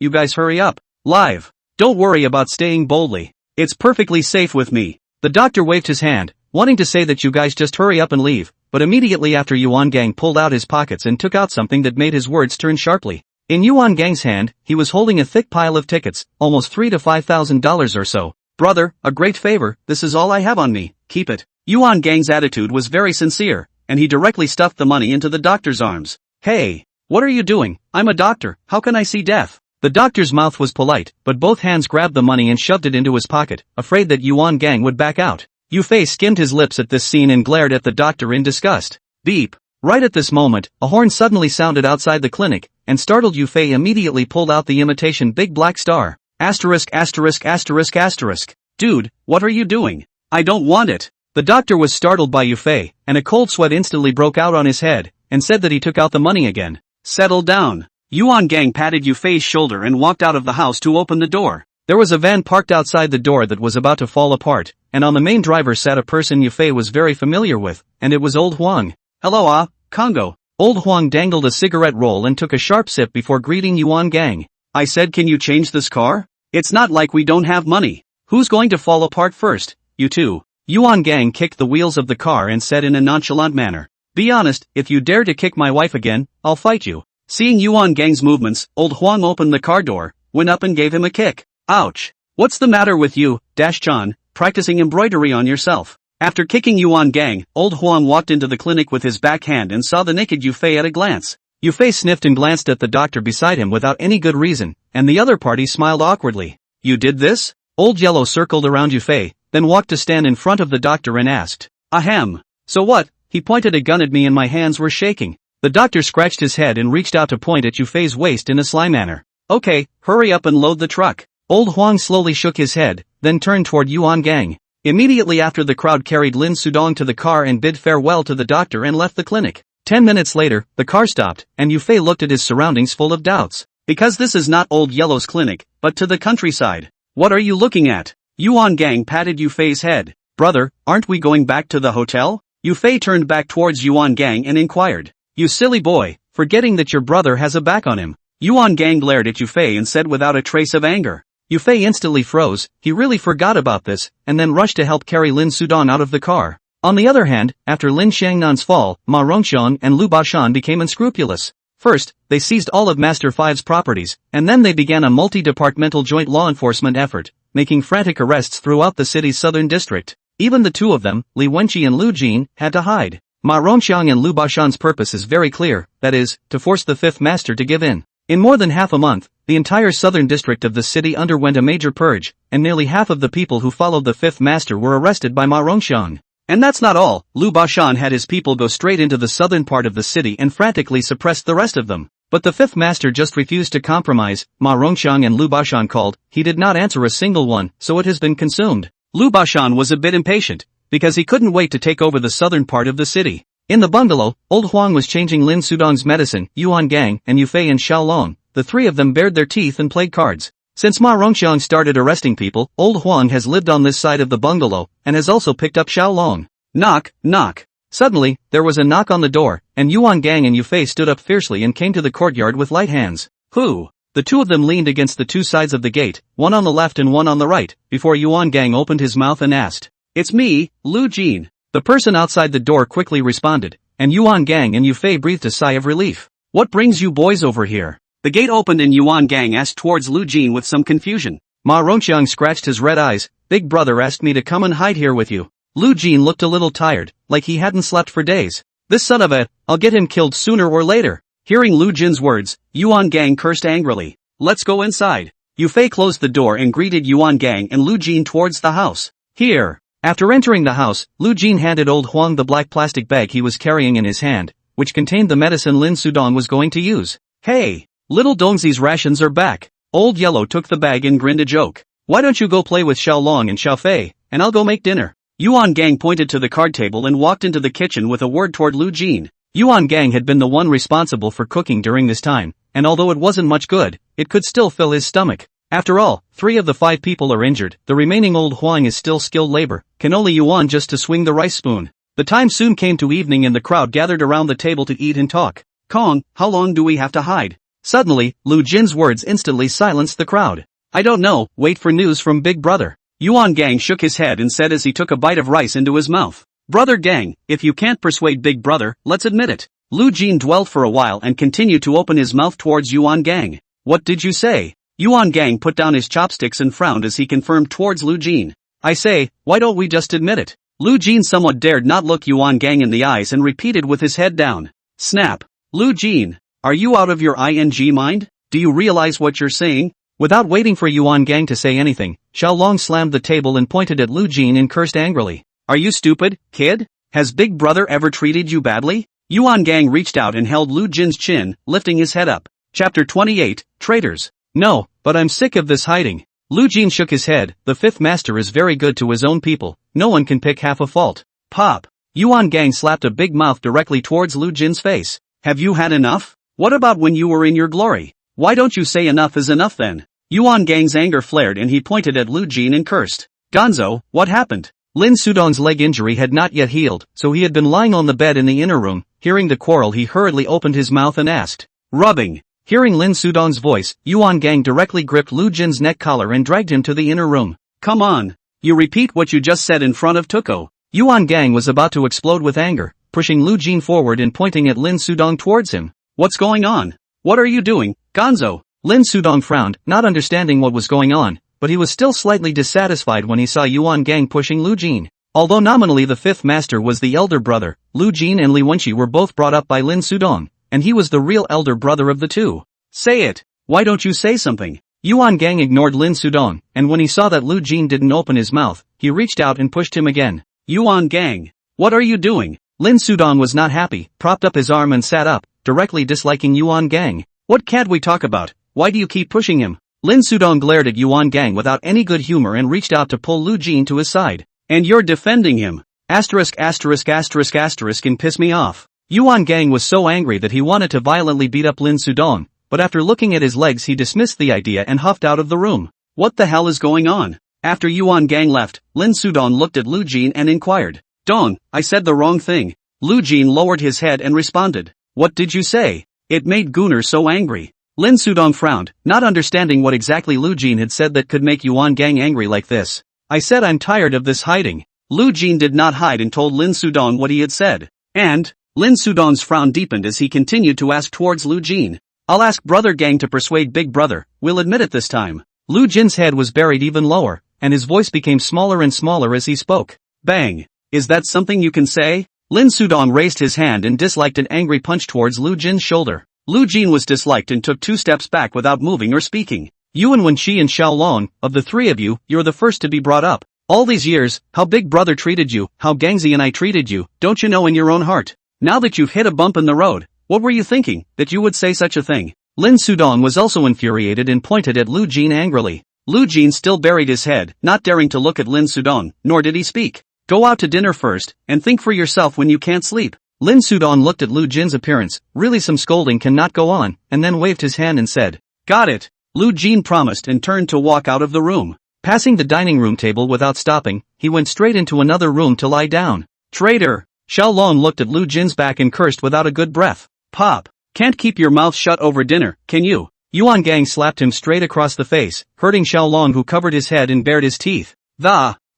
you guys hurry up. Live. Don't worry about staying boldly. It's perfectly safe with me. The doctor waved his hand, wanting to say that you guys just hurry up and leave, but immediately after Yuan Gang pulled out his pockets and took out something that made his words turn sharply. In Yuan Gang's hand, he was holding a thick pile of tickets, almost $3,000 to $5,000 or so. Brother, a great favor, this is all I have on me, keep it. Yuan Gang's attitude was very sincere, and he directly stuffed the money into the doctor's arms. Hey, what are you doing? I'm a doctor, how can I see death? The doctor's mouth was polite, but both hands grabbed the money and shoved it into his pocket, afraid that Yuan Gang would back out. Yufei skimmed his lips at this scene and glared at the doctor in disgust. Beep. Right at this moment, a horn suddenly sounded outside the clinic, and startled Yufei immediately pulled out the imitation big black star. Asterisk asterisk asterisk asterisk. Dude, what are you doing? I don't want it. The doctor was startled by Yufei, and a cold sweat instantly broke out on his head, and said that he took out the money again. Settle down. Yuan Gang patted Yufei's shoulder and walked out of the house to open the door. There was a van parked outside the door that was about to fall apart, and on the main driver sat a person Yufei was very familiar with, and it was Old Huang. Hello Congo. Old Huang dangled a cigarette roll and took a sharp sip before greeting Yuan Gang. I said, can you change this car? It's not like we don't have money. Who's going to fall apart first? You two. Yuan Gang kicked the wheels of the car and said in a nonchalant manner. Be honest, if you dare to kick my wife again, I'll fight you. Seeing Yuan Gang's movements, Old Huang opened the car door, went up and gave him a kick. Ouch. What's the matter with you, Dash-chan, practicing embroidery on yourself? After kicking Yuan Gang, Old Huang walked into the clinic with his backhand and saw the naked Yufei at a glance. Yufei sniffed and glanced at the doctor beside him without any good reason, and the other party smiled awkwardly. You did this? Old Yellow circled around Yufei, then walked to stand in front of the doctor and asked. Ahem. So what? He pointed a gun at me and my hands were shaking. The doctor scratched his head and reached out to point at Yufei's waist in a sly manner. Okay, hurry up and load the truck. Old Huang slowly shook his head, then turned toward Yuan Gang. Immediately after the crowd carried Lin Sudong to the car and bid farewell to the doctor and left the clinic. 10 minutes later, the car stopped, and Yufei looked at his surroundings full of doubts. Because this is not Old Yellow's clinic, but to the countryside. What are you looking at? Yuan Gang patted Yufei's head. Brother, aren't we going back to the hotel? Yufei turned back towards Yuan Gang and inquired. You silly boy, forgetting that your brother has a back on him. Yuan Gang glared at Yufei and said without a trace of anger. Yufei instantly froze. He really forgot about this, and then rushed to help carry Lin Sudong out of the car. On the other hand, after Lin Xiangnan's fall, Ma Rongxiang and Lu Bashan became unscrupulous. First, they seized all of Master Five's properties, and then they began a multi-departmental joint law enforcement effort, making frantic arrests throughout the city's southern district. Even the two of them, Li Wenqi and Lu Jin, had to hide. Ma Rongxiang and Lu Bashan's purpose is very clear, that is, to force the fifth master to give in. In more than half a month, the entire southern district of the city underwent a major purge, and nearly half of the people who followed the fifth master were arrested by Ma Rongxiang. And that's not all. Lu Bashan had his people go straight into the southern part of the city and frantically suppressed the rest of them. But the fifth master just refused to compromise. Ma Rongxiang and Lu Bashan called. He did not answer a single one, so it has been consumed. Lu Bashan was a bit impatient, because he couldn't wait to take over the southern part of the city. In the bungalow, Old Huang was changing Lin Sudong's medicine. Yuan Gang and Yufei and Xiaolong, the three of them bared their teeth and played cards. Since Ma Rongxiang started arresting people, Old Huang has lived on this side of the bungalow, and has also picked up Xiaolong. Knock, knock. Suddenly, there was a knock on the door, and Yuan Gang and Yufei stood up fiercely and came to the courtyard with light hands. Who? The two of them leaned against the two sides of the gate, one on the left and one on the right, before Yuan Gang opened his mouth and asked, "It's me, Lu Jin." The person outside the door quickly responded, and Yuan Gang and Yufei breathed a sigh of relief. "What brings you boys over here?" The gate opened and Yuan Gang asked towards Lu Jin with some confusion. Ma Rongxiang scratched his red eyes. "Big brother asked me to come and hide here with you." Lu Jin looked a little tired, like he hadn't slept for days. "This son of a, I'll get him killed sooner or later." Hearing Lu Jin's words, Yuan Gang cursed angrily. "Let's go inside." Yufei closed the door and greeted Yuan Gang and Lu Jin towards the house. "Here." After entering the house, Lu Jin handed Old Huang the black plastic bag he was carrying in his hand, which contained the medicine Lin Sudong was going to use. "Hey, little Dongzi's rations are back." Old Yellow took the bag and grinned a joke. "Why don't you go play with Xiaolong and Xiaofei, and I'll go make dinner." Yuan Gang pointed to the card table and walked into the kitchen with a word toward Lu Jin. Yuan Gang had been the one responsible for cooking during this time, and although it wasn't much good, it could still fill his stomach. After all, 3 of the 5 people are injured, the remaining Old Huang is still skilled labor, can only Yuan just to swing the rice spoon. The time soon came to evening and the crowd gathered around the table to eat and talk. "Kong, how long do we have to hide?" Suddenly, Lu Jin's words instantly silenced the crowd. "I don't know, wait for news from Big Brother." Yuan Gang shook his head and said as he took a bite of rice into his mouth. "Brother Gang, if you can't persuade Big Brother, let's admit it." Lu Jin dwelled for a while and continued to open his mouth towards Yuan Gang. "What did you say?" Yuan Gang put down his chopsticks and frowned as he confirmed towards Lu Jin. "I say, why don't we just admit it?" Lu Jin somewhat dared not look Yuan Gang in the eyes and repeated with his head down. Snap. "Lu Jin, are you out of your ing mind? Do you realize what you're saying?" Without waiting for Yuan Gang to say anything, Xiaolong slammed the table and pointed at Lu Jin and cursed angrily. "Are you stupid, kid? Has Big Brother ever treated you badly?" Yuan Gang reached out and held Lu Jin's chin, lifting his head up. Chapter 28, Traitors. "No, but I'm sick of this hiding." Lu Jin shook his head. "The fifth master is very good to his own people, no one can pick half a fault." Pop. Yuan Gang slapped a big mouth directly towards Lu Jin's face. "Have you had enough? What about when you were in your glory? Why don't you say enough is enough then?" Yuan Gang's anger flared and he pointed at Lu Jin and cursed. "Gonzo, what happened?" Lin Sudong's leg injury had not yet healed, so he had been lying on the bed in the inner room. Hearing the quarrel, he hurriedly opened his mouth and asked. "Rubbing." Hearing Lin Sudong's voice, Yuan Gang directly gripped Lu Jin's neck collar and dragged him to the inner room. "Come on. You repeat what you just said in front of Tuko." Yuan Gang was about to explode with anger, pushing Lu Jin forward and pointing at Lin Sudong towards him. "What's going on? What are you doing, Gonzo?" Lin Sudong frowned, not understanding what was going on, but he was still slightly dissatisfied when he saw Yuan Gang pushing Lu Jin. Although nominally the fifth master was the elder brother, Lu Jin and Li Wenqi were both brought up by Lin Sudong, and he was the real elder brother of the two. "Say it. Why don't you say something?" Yuan Gang ignored Lin Sudong, and when he saw that Lu Jin didn't open his mouth, he reached out and pushed him again. "Yuan Gang, what are you doing?" Lin Sudong was not happy, propped up his arm and sat up, directly disliking Yuan Gang. "What can't we talk about? Why do you keep pushing him?" Lin Sudong glared at Yuan Gang without any good humor and reached out to pull Lu Jin to his side. "And you're defending him. Asterisk asterisk asterisk asterisk and piss me off." Yuan Gang was so angry that he wanted to violently beat up Lin Sudong, but after looking at his legs he dismissed the idea and huffed out of the room. "What the hell is going on?" After Yuan Gang left, Lin Sudong looked at Lu Jin and inquired. "Dong, I said the wrong thing." Lu Jin lowered his head and responded. "What did you say?" It made Gunnar so angry. Lin Sudong frowned, not understanding what exactly Lu Jin had said that could make Yuan Gang angry like this. I said I'm tired of this hiding. Lu Jin did not hide and told Lin Sudong what he had said. And, Lin Sudong's frown deepened as he continued to ask towards Lu Jin. I'll ask Brother Gang to persuade Big Brother, we'll admit it this time. Lu Jin's head was buried even lower, and his voice became smaller and smaller as he spoke. Bang. Is that something you can say? Lin Sudong raised his hand and disliked an angry punch towards Lu Jin's shoulder. Lu Jin was disliked and took 2 steps back without moving or speaking. You and Wenqi and Xiaolong, of the 3 of you, you're the first to be brought up. All these years, how Big Brother treated you, how Gangzi and I treated you, don't you know in your own heart? Now that you've hit a bump in the road, what were you thinking, that you would say such a thing? Lin Sudong was also infuriated and pointed at Lu Jin angrily. Lu Jin still buried his head, not daring to look at Lin Sudong, nor did he speak. Go out to dinner first, and think for yourself when you can't sleep. Lin Sudong looked at Lu Jin's appearance, really some scolding cannot go on, and then waved his hand and said, got it. Lu Jin promised and turned to walk out of the room. Passing the dining room table without stopping, he went straight into another room to lie down. Traitor! Xiaolong looked at Lu Jin's back and cursed without a good breath. Pop! Can't keep your mouth shut over dinner, can you? Yuan Gang slapped him straight across the face, hurting Xiaolong who covered his head and bared his teeth.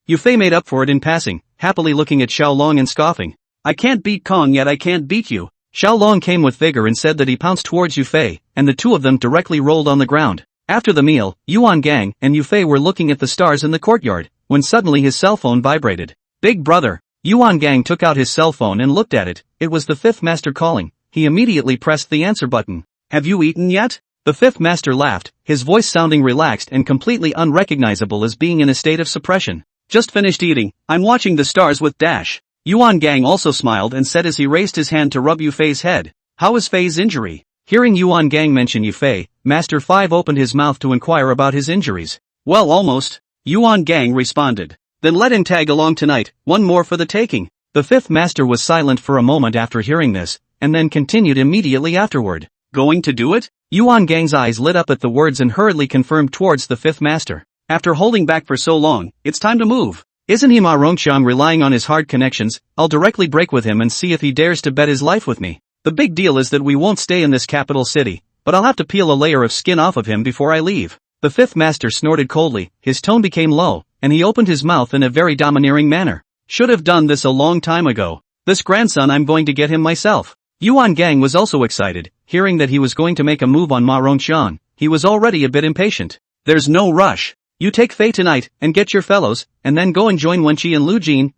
Yu Fei made up for it in passing, happily looking at Xiaolong and scoffing. I can't beat Kong yet I can't beat you. Xiaolong came with vigor and said that he pounced towards Yu Fei, and the 2 of them directly rolled on the ground. After the meal, Yuan Gang and Yu Fei were looking at the stars in the courtyard, when suddenly his cell phone vibrated. Big Brother! Yuan Gang took out his cell phone and looked at it. It was the 5th master calling. He immediately pressed the answer button. Have you eaten yet? The 5th master laughed, his voice sounding relaxed and completely unrecognizable as being in a state of suppression. Just finished eating, I'm watching the stars with Dash. Yuan Gang also smiled and said as he raised his hand to rub Yu Fei's head. How is Fei's injury? Hearing Yuan Gang mention Yu Fei, Master 5 opened his mouth to inquire about his injuries. Well, almost. Yuan Gang responded. Then let him tag along tonight, one more for the taking. The 5th master was silent for a moment after hearing this, and then continued immediately afterward. Going to do it? Yuan Gang's eyes lit up at the words and hurriedly confirmed towards the 5th master. After holding back for so long, it's time to move. Isn't he Ma Rongqiang relying on his hard connections? I'll directly break with him and see if he dares to bet his life with me. The big deal is that we won't stay in this capital city, but I'll have to peel a layer of skin off of him before I leave. The 5th master snorted coldly, his tone became low, and he opened his mouth in a very domineering manner. Should have done this a long time ago. This grandson I'm going to get him myself. Yuan Gang was also excited, hearing that he was going to make a move on Ma Rongqiang. He was already a bit impatient. There's no rush. You take Fei tonight, and get your fellows, and then go and join Wenqi and Lu Jin.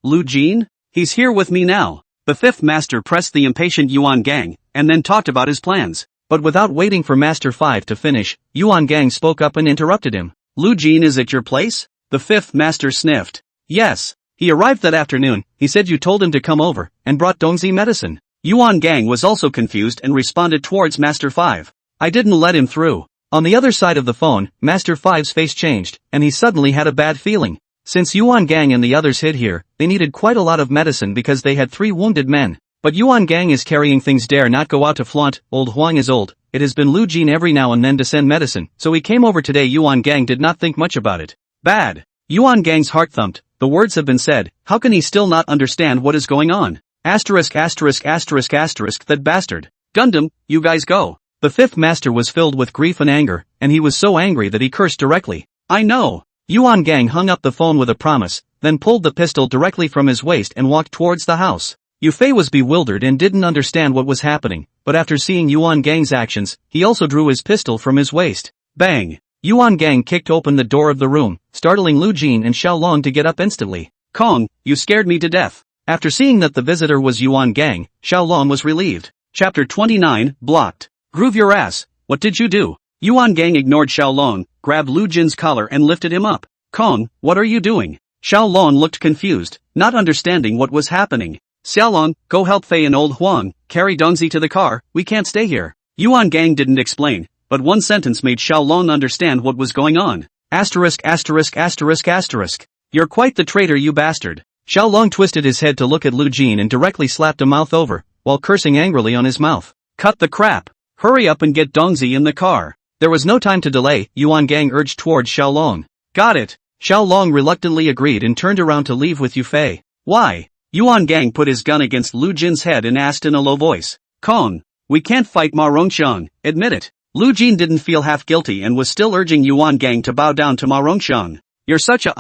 Lu Jin? He's here with me now. The 5th master pressed the impatient Yuan Gang, and then talked about his plans. But without waiting for Master 5 to finish, Yuan Gang spoke up and interrupted him. Lu Jin is at your place? The 5th master sniffed. Yes. He arrived that afternoon. He said you told him to come over, and brought Dongzi medicine. Yuan Gang was also confused and responded towards Master 5. I didn't let him through. On the other side of the phone, Master 5's face changed, and he suddenly had a bad feeling. Since Yuan Gang and the others hid here, they needed quite a lot of medicine because they had 3 wounded men. But Yuan Gang is carrying things dare not go out to flaunt. Old Huang is old. It has been Lu Jin every now and then to send medicine, so he came over today. Yuan Gang did not think much about it. Bad. Yuan Gang's heart thumped. The words have been said. How can he still not understand what is going on? Asterisk asterisk asterisk asterisk that bastard. Gundam, you guys go. The 5th master was filled with grief and anger, and he was so angry that he cursed directly. I know. Yuan Gang hung up the phone with a promise, then pulled the pistol directly from his waist and walked towards the house. Yu Fei was bewildered and didn't understand what was happening, but after seeing Yuan Gang's actions, he also drew his pistol from his waist. Bang! Yuan Gang kicked open the door of the room, startling Lu Jin and Xiaolong to get up instantly. Kong, you scared me to death. After seeing that the visitor was Yuan Gang, Xiaolong was relieved. Chapter 29, Blocked. Groove your ass, what did you do? Yuan Gang ignored Xiaolong, grabbed Lu Jin's collar and lifted him up. Kong, what are you doing? Xiaolong looked confused, not understanding what was happening. Xiaolong, go help Fei and old Huang, carry Dongzi to the car, we can't stay here. Yuan Gang didn't explain, but one sentence made Xiaolong understand what was going on. Asterisk asterisk asterisk asterisk. You're quite the traitor, you bastard. Xiaolong twisted his head to look at Lu Jin and directly slapped a mouth over, while cursing angrily on his mouth. Cut the crap. Hurry up and get Dongzi in the car. There was no time to delay, Yuan Gang urged towards Xiaolong. Got it. Xiaolong reluctantly agreed and turned around to leave with Yu Fei. Why? Yuan Gang put his gun against Lu Jin's head and asked in a low voice. Kong, we can't fight Ma Rongqiang, admit it. Lu Jin didn't feel half guilty and was still urging Yuan Gang to bow down to Ma Rongxiang. You're such a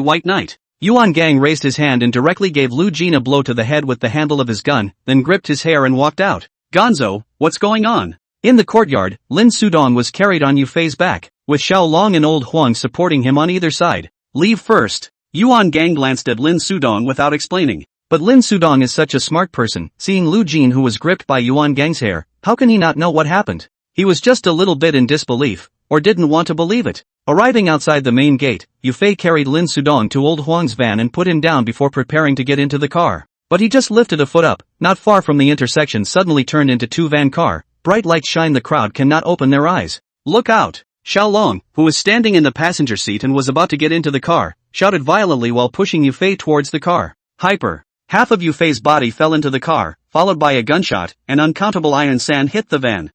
white knight. Yuan Gang raised his hand and directly gave Lu Jin a blow to the head with the handle of his gun, then gripped his hair and walked out. Gonzo, what's going on? In the courtyard, Lin Sudong was carried on Yufei's back, with Xiao Long and Old Huang supporting him on either side. Leave first. Yuan Gang glanced at Lin Sudong without explaining. But Lin Sudong is such a smart person, seeing Lu Jin who was gripped by Yuan Gang's hair, how can he not know what happened? He was just a little bit in disbelief, or didn't want to believe it. Arriving outside the main gate, Yufei carried Lin Sudong to Old Huang's van and put him down before preparing to get into the car. But he just lifted a foot up, not far from the intersection suddenly turned into two-van car, bright lights shine the crowd cannot open their eyes. Look out! Xiao Long, who was standing in the passenger seat and was about to get into the car, shouted violently while pushing Yufei towards the car. Hyper! Half of Yufei's body fell into the car, followed by a gunshot, and uncountable iron sand hit the van.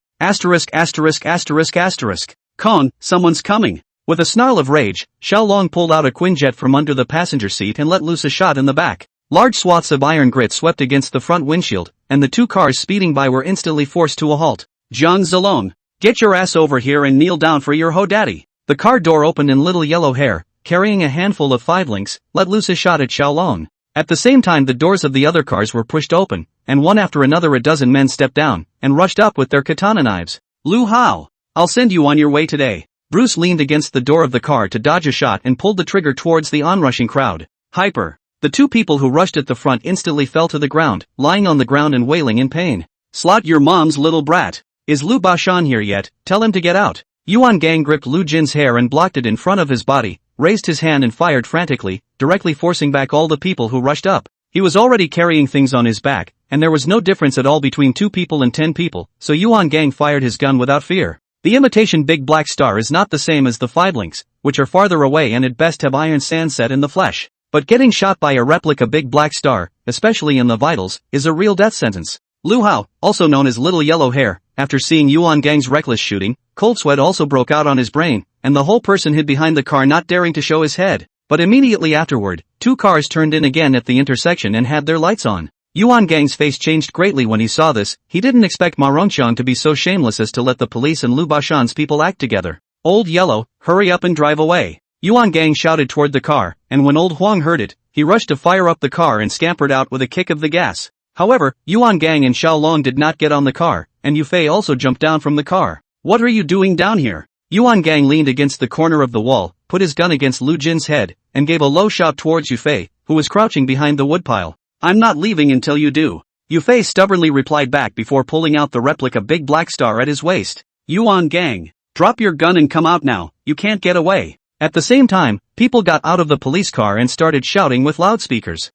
Kong, someone's coming. With a snarl of rage, Xiao Long pulled out a Quinjet from under the passenger seat and let loose a shot in the back. Large swaths of iron grit swept against the front windshield, and the two cars speeding by were instantly forced to a halt. Jiang Zilong, get your ass over here and kneel down for your ho daddy. The car door opened and Little Yellow Hair, carrying a handful of five-links, let loose a shot at Xiao Long. At the same time the doors of the other cars were pushed open, and one after another a dozen men stepped down, and rushed up with their katana knives. Lu Hao, I'll send you on your way today. Bruce leaned against the door of the car to dodge a shot and pulled the trigger towards the onrushing crowd. Hyper. The two people who rushed at the front instantly fell to the ground, lying on the ground and wailing in pain. Slot your mom's little brat. Is Lu Bashan here yet? Tell him to get out. Yuan Gang gripped Lu Jin's hair and blocked it in front of his body, raised his hand and fired frantically, directly forcing back all the people who rushed up. He was already carrying things on his back, and there was no difference at all between 2 people and 10 people, so Yuan Gang fired his gun without fear. The imitation Big Black Star is not the same as the five-links, which are farther away and at best have iron sand set in the flesh. But getting shot by a replica Big Black Star, especially in the vitals, is a real death sentence. Lu Hao, also known as Little Yellow Hair, after seeing Yuan Gang's reckless shooting, cold sweat also broke out on his brain, and the whole person hid behind the car not daring to show his head. But immediately afterward, 2 cars turned in again at the intersection and had their lights on. Yuan Gang's face changed greatly when he saw this. He didn't expect Ma Rongxiang to be so shameless as to let the police and Lu Bashan's people act together. Old Yellow, hurry up and drive away. Yuan Gang shouted toward the car, and when Old Huang heard it, he rushed to fire up the car and scampered out with a kick of the gas. However, Yuan Gang and Xiao Long did not get on the car, and Yufei also jumped down from the car. What are you doing down here? Yuan Gang leaned against the corner of the wall, put his gun against Lu Jin's head, and gave a low shout towards Yufei, who was crouching behind the woodpile. I'm not leaving until you do. Yufei stubbornly replied back before pulling out the replica Big Black Star at his waist. Yuan Gang, drop your gun and come out now, you can't get away. At the same time, people got out of the police car and started shouting with loudspeakers.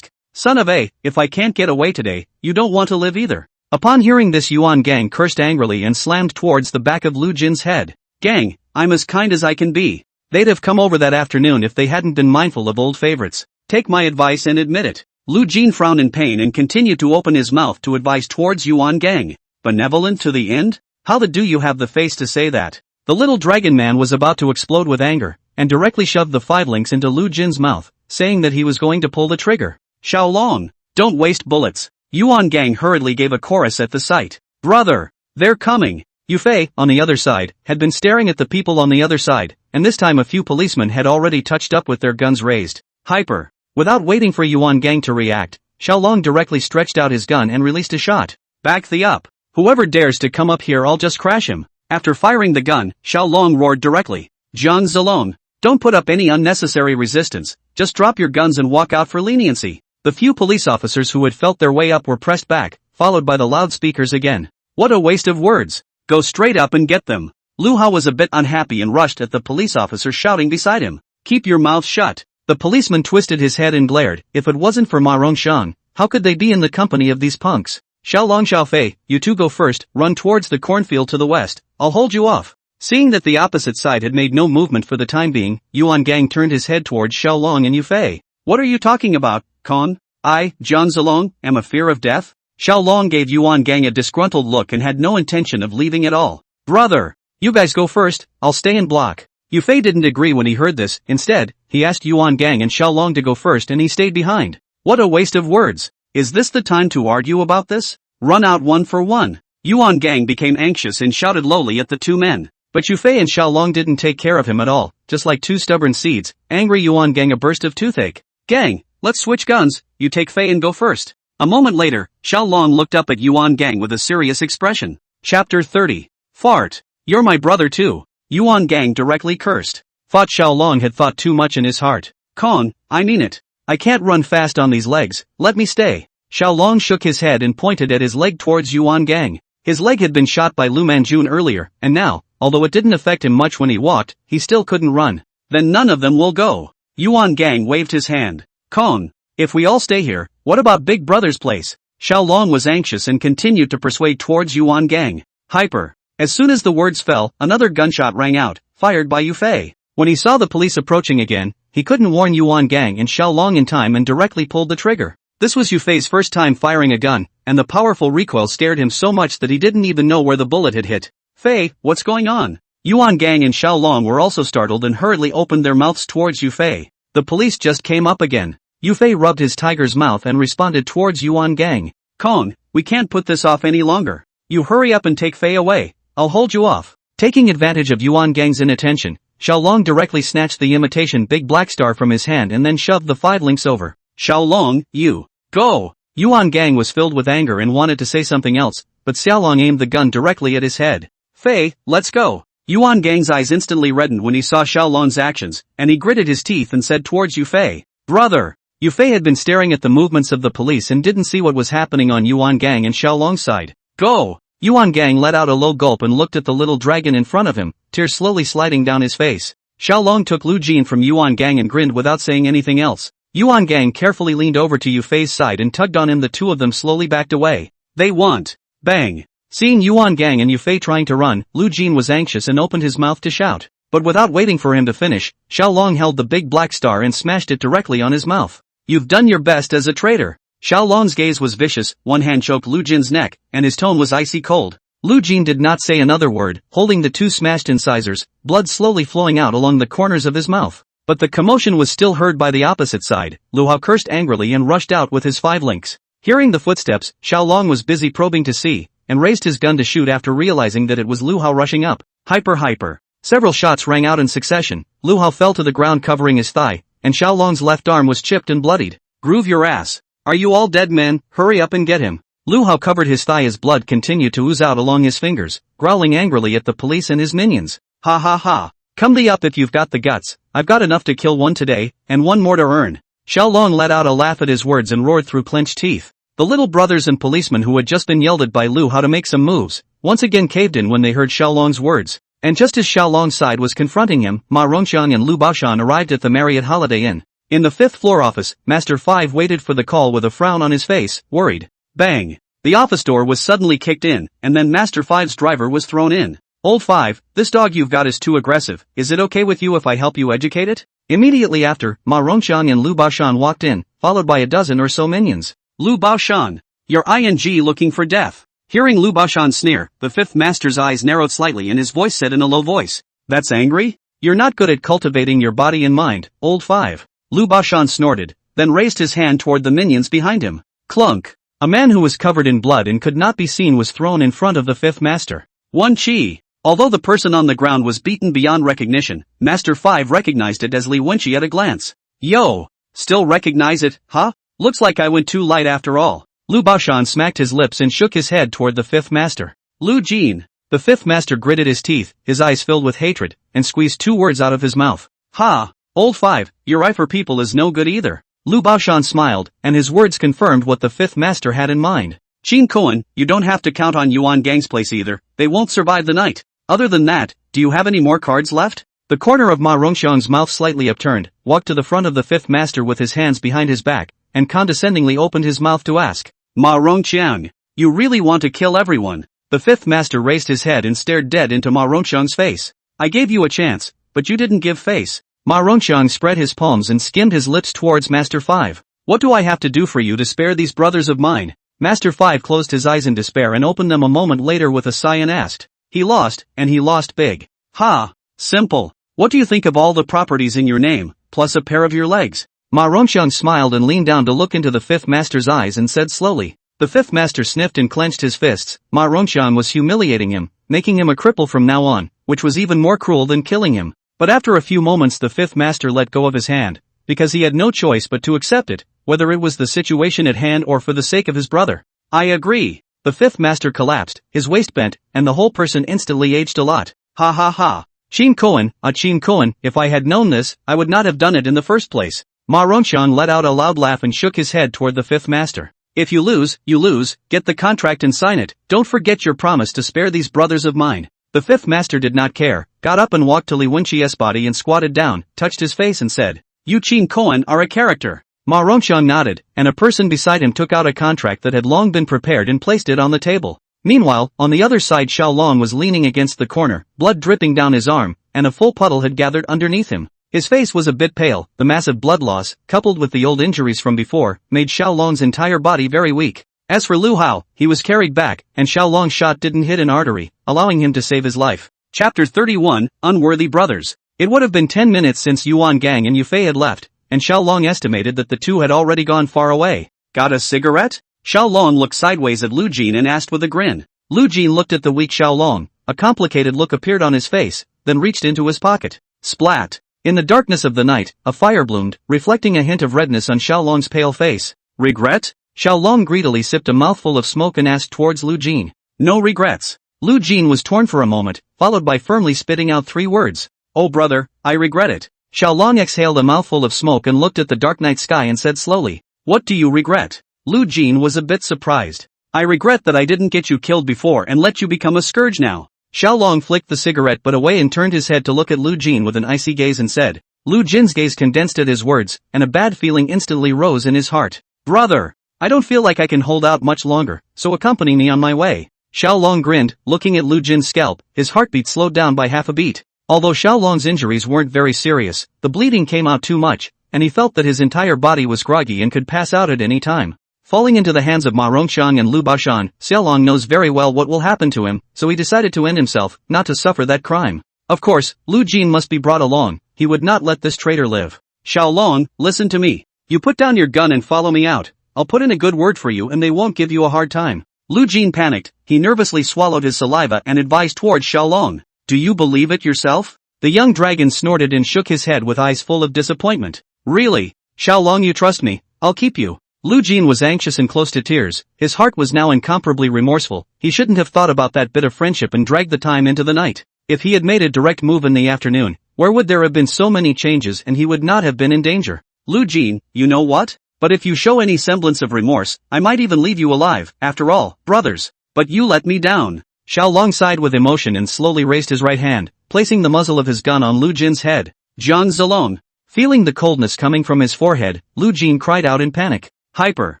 Son of a, if I can't get away today, you don't want to live either. Upon hearing this, Yuan Gang cursed angrily and slammed towards the back of Lu Jin's head. Gang, I'm as kind as I can be. They'd have come over that afternoon if they hadn't been mindful of old favorites. Take my advice and admit it. Lu Jin frowned in pain and continued to open his mouth to advise towards Yuan Gang. Benevolent to the end? How the do you have the face to say that? The little dragon man was about to explode with anger, and directly shoved the 5 links into Lu Jin's mouth, saying that he was going to pull the trigger. Xiao Long, don't waste bullets. Yuan Gang hurriedly gave a chorus at the sight. Brother, they're coming. Yufei, on the other side, had been staring at the people on the other side, and this time a few policemen had already touched up with their guns raised. Hyper. Without waiting for Yuan Gang to react, Xiao Long directly stretched out his gun and released a shot. Back the up. Whoever dares to come up here, I'll just crash him. After firing the gun, Xiao Long roared directly. Jiang Zilong, don't put up any unnecessary resistance, just drop your guns and walk out for leniency. The few police officers who had felt their way up were pressed back, followed by the loudspeakers again. What a waste of words. Go straight up and get them. Lu Hao was a bit unhappy and rushed at the police officer shouting beside him. Keep your mouth shut. The policeman twisted his head and glared. If it wasn't for Ma Rongxiang, how could they be in the company of these punks? Xiao Long Xiaofei, you two go first, run towards the cornfield to the west, I'll hold you off. Seeing that the opposite side had made no movement for the time being, Yuan Gang turned his head towards Xiao Long and Yufei. What are you talking about, Con? I, Jiang Zilong, am a fear of death? Xiao Long gave Yuan Gang a disgruntled look and had no intention of leaving at all. Brother, you guys go first, I'll stay and block. Yufei didn't agree when he heard this. Instead, he asked Yuan Gang and Xiao Long to go first and he stayed behind. What a waste of words. Is this the time to argue about this? Run out one for one. Yuan Gang became anxious and shouted lowly at the two men. But Yufei and Xiaolong didn't take care of him at all, just like two stubborn seeds. Angry Yuan Gang a burst of toothache. Gang, let's switch guns, you take Fei and go first. A moment later, Xiaolong looked up at Yuan Gang with a serious expression. Chapter 30. Fart. You're my brother too. Yuan Gang directly cursed. Thought Xiaolong had thought too much in his heart. Kong, I mean it. I can't run fast on these legs, let me stay. Xiaolong shook his head and pointed at his leg towards Yuan Gang. His leg had been shot by Lu Manjun earlier, and now, although it didn't affect him much when he walked, he still couldn't run. Then none of them will go. Yuan Gang waved his hand. Kong, if we all stay here, what about Big Brother's place? Xiaolong was anxious and continued to persuade towards Yuan Gang. Hyper. As soon as the words fell, another gunshot rang out, fired by Yufei. When he saw the police approaching again, he couldn't warn Yuan Gang and Xiaolong in time and directly pulled the trigger. This was Yufei's first time firing a gun, and the powerful recoil scared him so much that he didn't even know where the bullet had hit. Fei, what's going on? Yuan Gang and Xiaolong were also startled and hurriedly opened their mouths towards Yufei. The police just came up again. Yufei rubbed his tiger's mouth and responded towards Yuan Gang. Kong, we can't put this off any longer. You hurry up and take Fei away. I'll hold you off. Taking advantage of Yuan Gang's inattention, Xiaolong directly snatched the imitation Big Black Star from his hand and then shoved the 5 links over. Xiaolong, you. Go! Yuan Gang was filled with anger and wanted to say something else, but Xiaolong aimed the gun directly at his head. Fei, let's go. Yuan Gang's eyes instantly reddened when he saw Xiaolong's actions, and he gritted his teeth and said towards Yufei, "Brother!" Yufei had been staring at the movements of the police and didn't see what was happening on Yuan Gang and Xiaolong's side. Go! Yuan Gang let out a low gulp and looked at the little dragon in front of him, tears slowly sliding down his face. Xiaolong took Lu Jin from Yuan Gang and grinned without saying anything else. Yuan Gang carefully leaned over to Yufei's side and tugged on him. The two of them slowly backed away. They want. Bang. Seeing Yuan Gang and Yufei trying to run, Lu Jin was anxious and opened his mouth to shout. But without waiting for him to finish, Xiaolong held the big black star and smashed it directly on his mouth. You've done your best as a traitor. Xiaolong's gaze was vicious, one hand choked Lu Jin's neck, and his tone was icy cold. Lu Jin did not say another word, holding the two smashed incisors, blood slowly flowing out along the corners of his mouth. But the commotion was still heard by the opposite side. Lu Hao cursed angrily and rushed out with his 5 links. Hearing the footsteps, Xiaolong was busy probing to see, and raised his gun to shoot after realizing that it was Lu Hao rushing up. Hyper. Several shots rang out in succession. Lu Hao fell to the ground covering his thigh, and Xiaolong's left arm was chipped and bloodied. Groove your ass. Are you all dead men? Hurry up and get him. Lu Hao covered his thigh as blood continued to ooze out along his fingers, growling angrily at the police and his minions. Ha ha ha. Come thee up if you've got the guts. I've got enough to kill one today, and one more to earn. Xiaolong let out a laugh at his words and roared through clenched teeth. The little brothers and policemen who had just been yelled at by Lu Hao to make some moves, once again caved in when they heard Xiaolong's words. And just as Xiaolong's side was confronting him, Ma Rongxiang and Lu Baoshan arrived at the Marriott Holiday Inn. In the 5th floor office, Master 5 waited for the call with a frown on his face, worried. Bang! The office door was suddenly kicked in, and then Master 5's driver was thrown in. Old 5, this dog you've got is too aggressive. Is it okay with you if I help you educate it? Immediately after, Ma Rongxiang and Lu Baoshan walked in, followed by a dozen or so minions. Lu Baoshan, you're ing looking for death. Hearing Lu Baoshan sneer, the 5th master's eyes narrowed slightly and his voice said in a low voice, "That's angry? You're not good at cultivating your body and mind, old 5. Lu Baoshan snorted, then raised his hand toward the minions behind him. Clunk. A man who was covered in blood and could not be seen was thrown in front of the 5th master. One chi. Although the person on the ground was beaten beyond recognition, Master 5 recognized it as Li Wenqi at a glance. Yo! Still recognize it, huh? Looks like I went too light after all. Lu Baoshan smacked his lips and shook his head toward the 5th master. Lu Jin. The 5th master gritted his teeth, his eyes filled with hatred, and squeezed 2 words out of his mouth. Ha! Old 5, your eye for people is no good either. Lu Baoshan smiled, and his words confirmed what the 5th master had in mind. Qin Koan, you don't have to count on Yuan Gang's place either, they won't survive the night. Other than that, do you have any more cards left? The corner of Ma Rongxiang's mouth slightly upturned, walked to the front of the 5th master with his hands behind his back, and condescendingly opened his mouth to ask. Ma Rongxiang, you really want to kill everyone? The 5th master raised his head and stared dead into Ma Rongxiang's face. I gave you a chance, but you didn't give face. Ma Rongxiang spread his palms and skimmed his lips towards Master 5. What do I have to do for you to spare these brothers of mine? Master 5 closed his eyes in despair and opened them a moment later with a sigh and asked. He lost, and he lost big. Ha! Simple. What do you think of all the properties in your name, plus a pair of your legs? Ma Rongxiang smiled and leaned down to look into the 5th master's eyes and said slowly. The fifth master sniffed and clenched his fists. Ma Rongxian was humiliating him, making him a cripple from now on, which was even more cruel than killing him. But after a few moments the fifth master let go of his hand, because he had no choice but to accept it, whether it was the situation at hand or for the sake of his brother. I agree. The fifth master collapsed, his waist bent, and the whole person instantly aged a lot. Ha ha ha. Chin Koan, Chin Koan, if I had known this, I would not have done it in the first place. Ma Rongxian let out a loud laugh and shook his head toward the fifth master. If you lose, get the contract and sign it, don't forget your promise to spare these brothers of mine. The fifth master did not care, got up and walked to Li Wenqi's body and squatted down, touched his face and said, "You Chin Koan are a character." Ma Rongxian nodded, and a person beside him took out a contract that had long been prepared and placed it on the table. Meanwhile, on the other side Xiaolong was leaning against the corner, blood dripping down his arm, and a full puddle had gathered underneath him. His face was a bit pale, the massive blood loss, coupled with the old injuries from before, made Xiaolong's entire body very weak. As for Lu Hao, he was carried back, and Xiaolong's shot didn't hit an artery, allowing him to save his life. Chapter 31, Unworthy Brothers. It would have been 10 minutes since Yuan Gang and Yufei had left, and Xiaolong estimated that the two had already gone far away. Got a cigarette? Xiaolong looked sideways at Lu Jin and asked with a grin. Lu Jin looked at the weak Xiaolong, a complicated look appeared on his face, then reached into his pocket. Splat! In the darkness of the night, a fire bloomed, reflecting a hint of redness on Xiaolong's pale face. Regret? Xiaolong greedily sipped a mouthful of smoke and asked towards Lu Jin. No regrets. Lu Jin was torn for a moment, followed by firmly spitting out 3 words. Oh brother, I regret it. Xiaolong exhaled a mouthful of smoke and looked at the dark night sky and said slowly, What do you regret? Lu Jin was a bit surprised. I regret that I didn't get you killed before and let you become a scourge now. Xiaolong flicked the cigarette but away and turned his head to look at Lu Jin with an icy gaze and said. Lu Jin's gaze condensed at his words, and a bad feeling instantly rose in his heart. Brother! I don't feel like I can hold out much longer, so accompany me on my way. Xiaolong grinned, looking at Lu Jin's scalp, his heartbeat slowed down by half a beat. Although Xiaolong's injuries weren't very serious, the bleeding came out too much, and he felt that his entire body was groggy and could pass out at any time. Falling into the hands of Ma Rongxiang and Lu Baoshan, Xiaolong knows very well what will happen to him, so he decided to end himself, not to suffer that crime. Of course, Lu Jin must be brought along, he would not let this traitor live. Xiaolong, listen to me. You put down your gun and follow me out. I'll put in a good word for you and they won't give you a hard time. Lu Jin panicked, he nervously swallowed his saliva and advised towards Xiaolong. Do you believe it yourself? The young dragon snorted and shook his head with eyes full of disappointment. Really? Xiaolong, you trust me, I'll keep you. Lu Jin was anxious and close to tears, his heart was now incomparably remorseful, he shouldn't have thought about that bit of friendship and dragged the time into the night. If he had made a direct move in the afternoon, where would there have been so many changes and he would not have been in danger? Lu Jin, you know what? But if you show any semblance of remorse, I might even leave you alive, after all, brothers. But you let me down. Xiaolong sighed with emotion and slowly raised his right hand, placing the muzzle of his gun on Lu Jin's head. Jiang Zilong. Feeling the coldness coming from his forehead, Lu Jin cried out in panic. Hyper.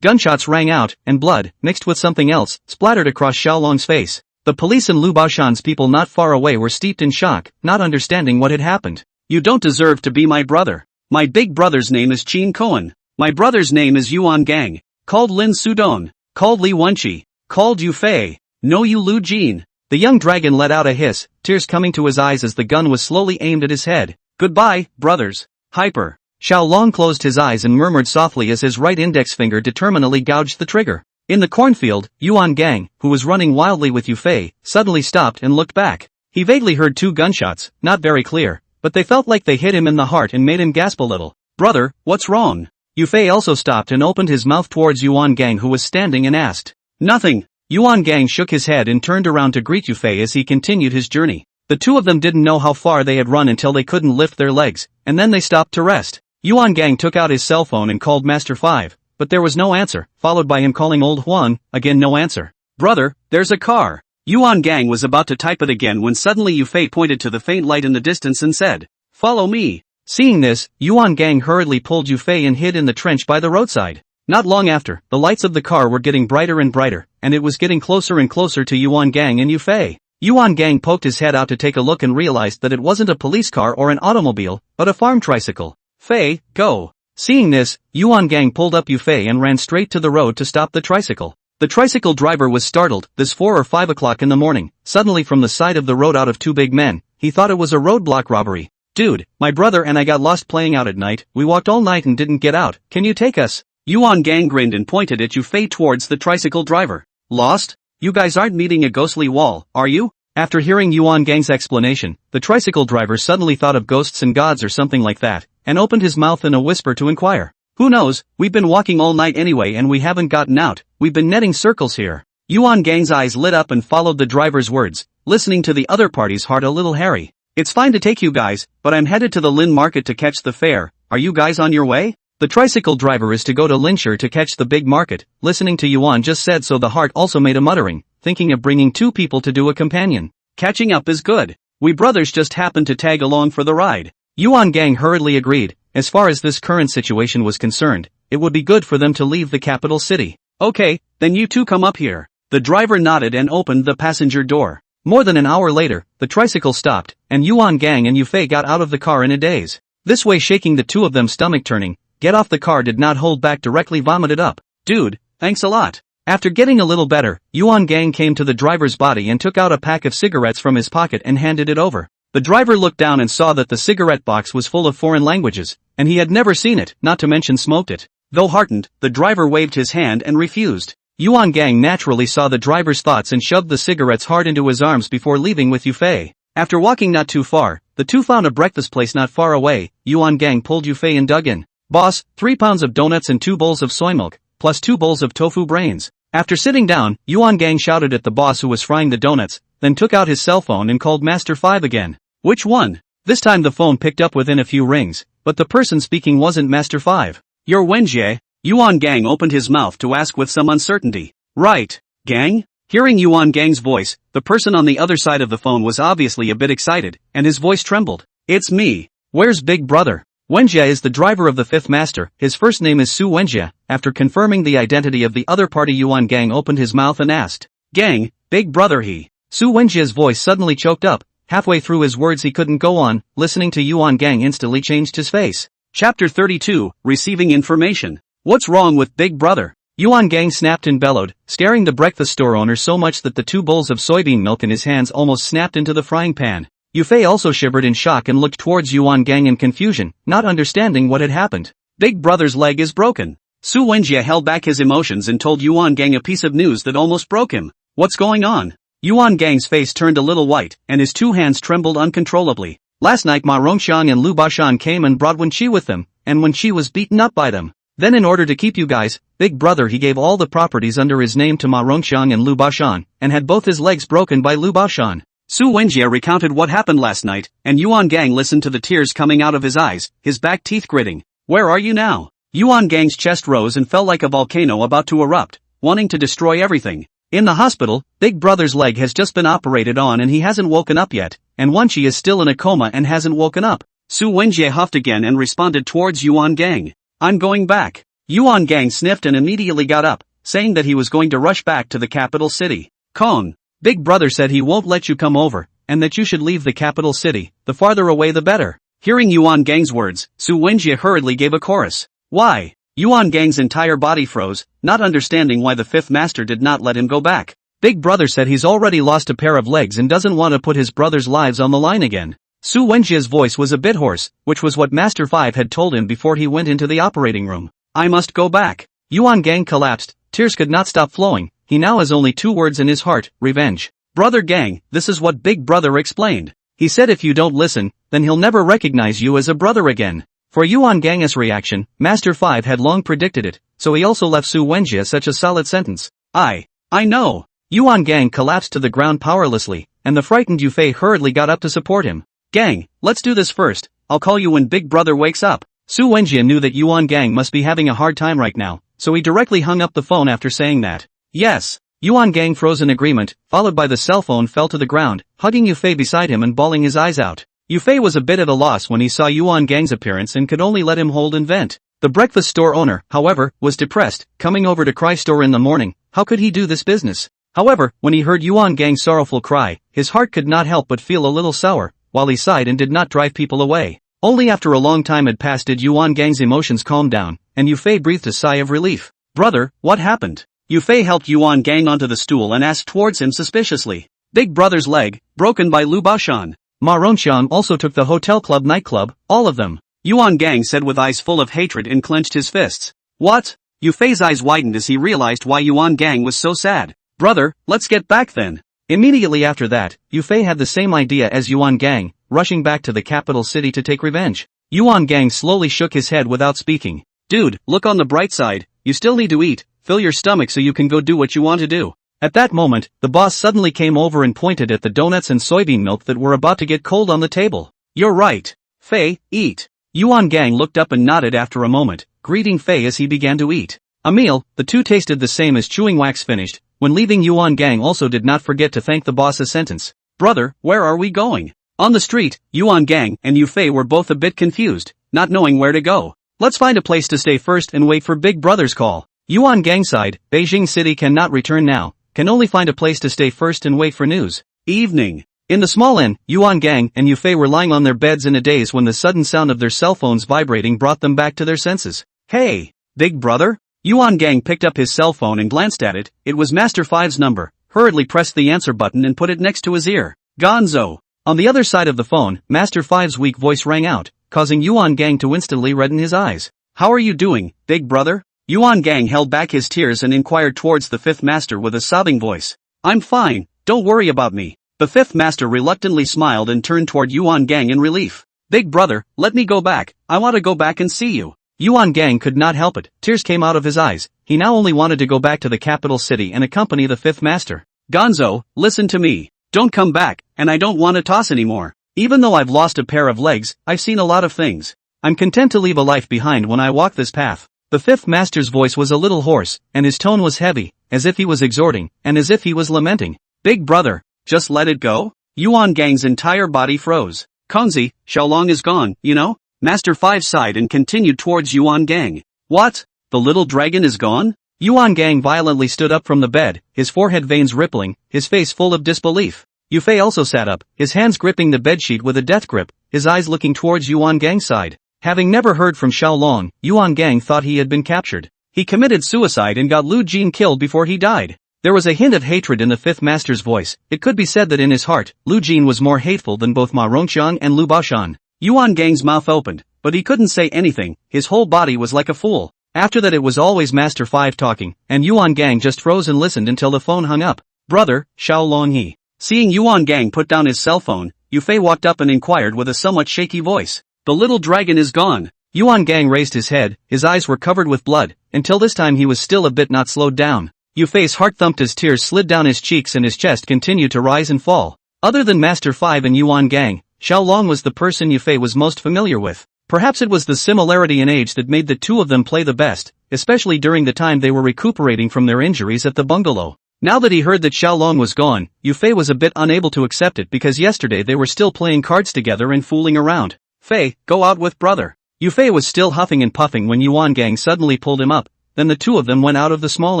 Gunshots rang out, and blood, mixed with something else, splattered across Xiaolong's face. The police and Lu Baoshan's people not far away were steeped in shock, not understanding what had happened. You don't deserve to be my brother. My big brother's name is Qin Koan. My brother's name is Yuan Gang. Called Lin Sudong. Called Li Wenqi. Called Yu Fei. No you Lu Jin. The young dragon let out a hiss, tears coming to his eyes as the gun was slowly aimed at his head. Goodbye, brothers. Hyper. Xiaolong closed his eyes and murmured softly as his right index finger determinedly gouged the trigger. In the cornfield, Yuan Gang, who was running wildly with Yu Fei, suddenly stopped and looked back. He vaguely heard 2 gunshots, not very clear, but they felt like they hit him in the heart and made him gasp a little. Brother, what's wrong? Yu Fei also stopped and opened his mouth towards Yuan Gang who was standing and asked. Nothing. Yuan Gang shook his head and turned around to greet Yu Fei as he continued his journey. The two of them didn't know how far they had run until they couldn't lift their legs, and then they stopped to rest. Yuan Gang took out his cell phone and called Master 5, but there was no answer, followed by him calling Old Huan, again no answer. Brother, there's a car. Yuan Gang was about to type it again when suddenly Yu Fei pointed to the faint light in the distance and said, Follow me. Seeing this, Yuan Gang hurriedly pulled Yu Fei and hid in the trench by the roadside. Not long after, the lights of the car were getting brighter and brighter, and it was getting closer and closer to Yuan Gang and Yu Fei. Yuan Gang poked his head out to take a look and realized that it wasn't a police car or an automobile, but a farm tricycle. Fei, go. Seeing this, Yuan Gang pulled up Yu Fei and ran straight to the road to stop the tricycle. The tricycle driver was startled, this 4 or 5 o'clock in the morning, suddenly from the side of the road out of 2 big men, he thought it was a roadblock robbery. Dude, my brother and I got lost playing out at night, we walked all night and didn't get out, can you take us? Yuan Gang grinned and pointed at Yufei towards the tricycle driver. Lost? You guys aren't meeting a ghostly wall, are you? After hearing Yuan Gang's explanation, the tricycle driver suddenly thought of ghosts and gods or something like that, and opened his mouth in a whisper to inquire. Who knows, we've been walking all night anyway and we haven't gotten out, we've been netting circles here. Yuan Gang's eyes lit up and followed the driver's words, listening to the other party's heart a little hairy. It's fine to take you guys, but I'm headed to the Lin market to catch the fair, are you guys on your way? The tricycle driver is to go to Linshire to catch the big market, listening to Yuan just said so the heart also made a muttering, thinking of bringing 2 people to do a companion. Catching up is good. We brothers just happened to tag along for the ride. Yuan Gang hurriedly agreed. As far as this current situation was concerned, it would be good for them to leave the capital city. Okay, then you 2 come up here. The driver nodded and opened the passenger door. More than an hour later, the tricycle stopped, and Yuan Gang and Yufei got out of the car in a daze. This way, shaking the 2 of them, stomach turning, get off the car did not hold back, directly vomited up. Dude, thanks a lot. After getting a little better, Yuan Gang came to the driver's body and took out a pack of cigarettes from his pocket and handed it over. The driver looked down and saw that the cigarette box was full of foreign languages, and he had never seen it, not to mention smoked it. Though heartened, the driver waved his hand and refused. Yuan Gang naturally saw the driver's thoughts and shoved the cigarettes hard into his arms before leaving with Yufei. After walking not too far, the 2 found a breakfast place not far away. Yuan Gang pulled Yufei and dug in. Boss, 3 pounds of donuts and 2 bowls of soy milk, plus 2 bowls of tofu brains. After sitting down, Yuan Gang shouted at the boss who was frying the donuts, then took out his cell phone and called Master 5 again. Which one? This time the phone picked up within a few rings, but the person speaking wasn't Master 5. You're Wenjie? Yuan Gang opened his mouth to ask with some uncertainty. Right, Gang? Hearing Yuan Gang's voice, the person on the other side of the phone was obviously a bit excited, and his voice trembled. It's me. Where's Big Brother? Wenjie is the driver of the 5th master, his first name is Su Wenjie. After confirming the identity of the other party, Yuan Gang opened his mouth and asked. Gang, Big Brother he. Su Wenjie's voice suddenly choked up. Halfway through his words he couldn't go on, listening to Yuan Gang instantly changed his face. Chapter 32, Receiving Information. What's wrong with Big Brother? Yuan Gang snapped and bellowed, staring the breakfast store owner so much that the 2 bowls of soybean milk in his hands almost snapped into the frying pan. Yufei also shivered in shock and looked towards Yuan Gang in confusion, not understanding what had happened. Big Brother's leg is broken. Su Wenjie held back his emotions and told Yuan Gang a piece of news that almost broke him. What's going on? Yuan Gang's face turned a little white, and his 2 hands trembled uncontrollably. Last night Ma Rongxiang and Lu Bashan came and brought Wenqi with them, and Wenqi was beaten up by them. Then in order to keep you guys, Big Brother he gave all the properties under his name to Ma Rongxiang and Lu Bashan, and had both his legs broken by Lu Bashan. Su Wenjie recounted what happened last night, and Yuan Gang listened to the tears coming out of his eyes, his back teeth gritting. Where are you now? Yuan Gang's chest rose and felt like a volcano about to erupt, wanting to destroy everything. In the hospital, Big Brother's leg has just been operated on and he hasn't woken up yet, and Wenqi is still in a coma and hasn't woken up. Su Wenjie huffed again and responded towards Yuan Gang. I'm going back. Yuan Gang sniffed and immediately got up, saying that he was going to rush back to the capital city. Kong. Big Brother said he won't let you come over, and that you should leave the capital city, the farther away the better. Hearing Yuan Gang's words, Su Wenjie hurriedly gave a chorus. Why? Yuan Gang's entire body froze, not understanding why the 5th master did not let him go back. Big Brother said he's already lost a pair of legs and doesn't want to put his brother's lives on the line again. Su Wenjie's voice was a bit hoarse, which was what Master 5 had told him before he went into the operating room. I must go back. Yuan Gang collapsed, tears could not stop flowing, he now has only 2 words in his heart, revenge. Brother Gang, this is what Big Brother explained. He said if you don't listen, then he'll never recognize you as a brother again. For Yuan Gang's reaction, Master 5 had long predicted it, so he also left Su Wenjie such a solid sentence. I know. Yuan Gang collapsed to the ground powerlessly, and the frightened Yufei hurriedly got up to support him. Gang, let's do this first, I'll call you when Big Brother wakes up. Su Wenjie knew that Yuan Gang must be having a hard time right now, so he directly hung up the phone after saying that. Yes. Yuan Gang froze in agreement, followed by the cell phone fell to the ground, hugging Yufei beside him and bawling his eyes out. Yufei was a bit at a loss when he saw Yuan Gang's appearance and could only let him hold and vent. The breakfast store owner, however, was depressed, coming over to cry store in the morning. How could he do this business? However, when he heard Yuan Gang's sorrowful cry, his heart could not help but feel a little sour, while he sighed and did not drive people away. Only after a long time had passed did Yuan Gang's emotions calm down, and Yufei breathed a sigh of relief. Brother, what happened? Yufei helped Yuan Gang onto the stool and asked towards him suspiciously. Big Brother's leg, broken by Lu Bashan. Ma Rongxiang also took the hotel club nightclub, all of them. Yuan Gang said with eyes full of hatred and clenched his fists. What? Yufei's eyes widened as he realized why Yuan Gang was so sad. Brother, let's get back then. Immediately after that, Yufei had the same idea as Yuan Gang, rushing back to the capital city to take revenge. Yuan Gang slowly shook his head without speaking. Dude, look on the bright side, you still need to eat, fill your stomach so you can go do what you want to do. At that moment, the boss suddenly came over and pointed at the donuts and soybean milk that were about to get cold on the table. You're right. Fei, eat. Yuan Gang looked up and nodded after a moment, greeting Fei as he began to eat. A meal, the two tasted the same as chewing wax finished. When leaving, Yuan Gang also did not forget to thank the boss's sentence. Brother, where are we going? On the street, Yuan Gang and Yufei were both a bit confused, not knowing where to go. Let's find a place to stay first and wait for Big Brother's call. Yuan Gang sighed. Beijing City cannot return now, can only find a place to stay first and wait for news. Evening. In the small inn, Yuan Gang and Yufei were lying on their beds in a daze when the sudden sound of their cell phones vibrating brought them back to their senses. Hey, Big Brother? Yuan Gang picked up his cell phone and glanced at it. It was Master Five's number, hurriedly pressed the answer button and put it next to his ear. Gonzo. On the other side of the phone, Master Five's weak voice rang out, causing Yuan Gang to instantly redden his eyes. How are you doing, Big Brother? Yuan Gang held back his tears and inquired towards the fifth master with a sobbing voice. I'm fine, don't worry about me. The fifth master reluctantly smiled and turned toward Yuan Gang in relief. Big Brother, let me go back, I want to go back and see you. Yuan Gang could not help it, tears came out of his eyes. He now only wanted to go back to the capital city and accompany the fifth master. Gonzo, listen to me. Don't come back, and I don't want to toss anymore. Even though I've lost a pair of legs, I've seen a lot of things. I'm content to leave a life behind when I walk this path. The fifth master's voice was a little hoarse, and his tone was heavy, as if he was exhorting, and as if he was lamenting. Big Brother, just let it go? Yuan Gang's entire body froze. Konzi, Xiaolong is gone, you know? Master Five sighed and continued towards Yuan Gang. What? The little dragon is gone? Yuan Gang violently stood up from the bed, his forehead veins rippling, his face full of disbelief. Yufei also sat up, his hands gripping the bedsheet with a death grip, his eyes looking towards Yuan Gang's side. Having never heard from Xiaolong, Yuan Gang thought he had been captured. He committed suicide and got Lu Jin killed before he died. There was a hint of hatred in the fifth master's voice. It could be said that in his heart, Lu Jin was more hateful than both Ma Rongqiang and Lu Baoshan. Yuan Gang's mouth opened, but he couldn't say anything, his whole body was like a fool. After that it was always Master Five talking, and Yuan Gang just froze and listened until the phone hung up. Brother, Xiaolong he. Seeing Yuan Gang put down his cell phone, Yufei walked up and inquired with a somewhat shaky voice. The little dragon is gone. Yuan Gang raised his head, his eyes were covered with blood, until this time he was still a bit not slowed down. Yufei's heart thumped as tears slid down his cheeks and his chest continued to rise and fall. Other than Master Five and Yuan Gang, Xiaolong was the person Yufei was most familiar with. Perhaps it was the similarity in age that made the two of them play the best, especially during the time they were recuperating from their injuries at the bungalow. Now that he heard that Xiaolong was gone, Yufei was a bit unable to accept it because yesterday they were still playing cards together and fooling around. Fei, go out with brother. Yufei was still huffing and puffing when Yuan Gang suddenly pulled him up, then the two of them went out of the small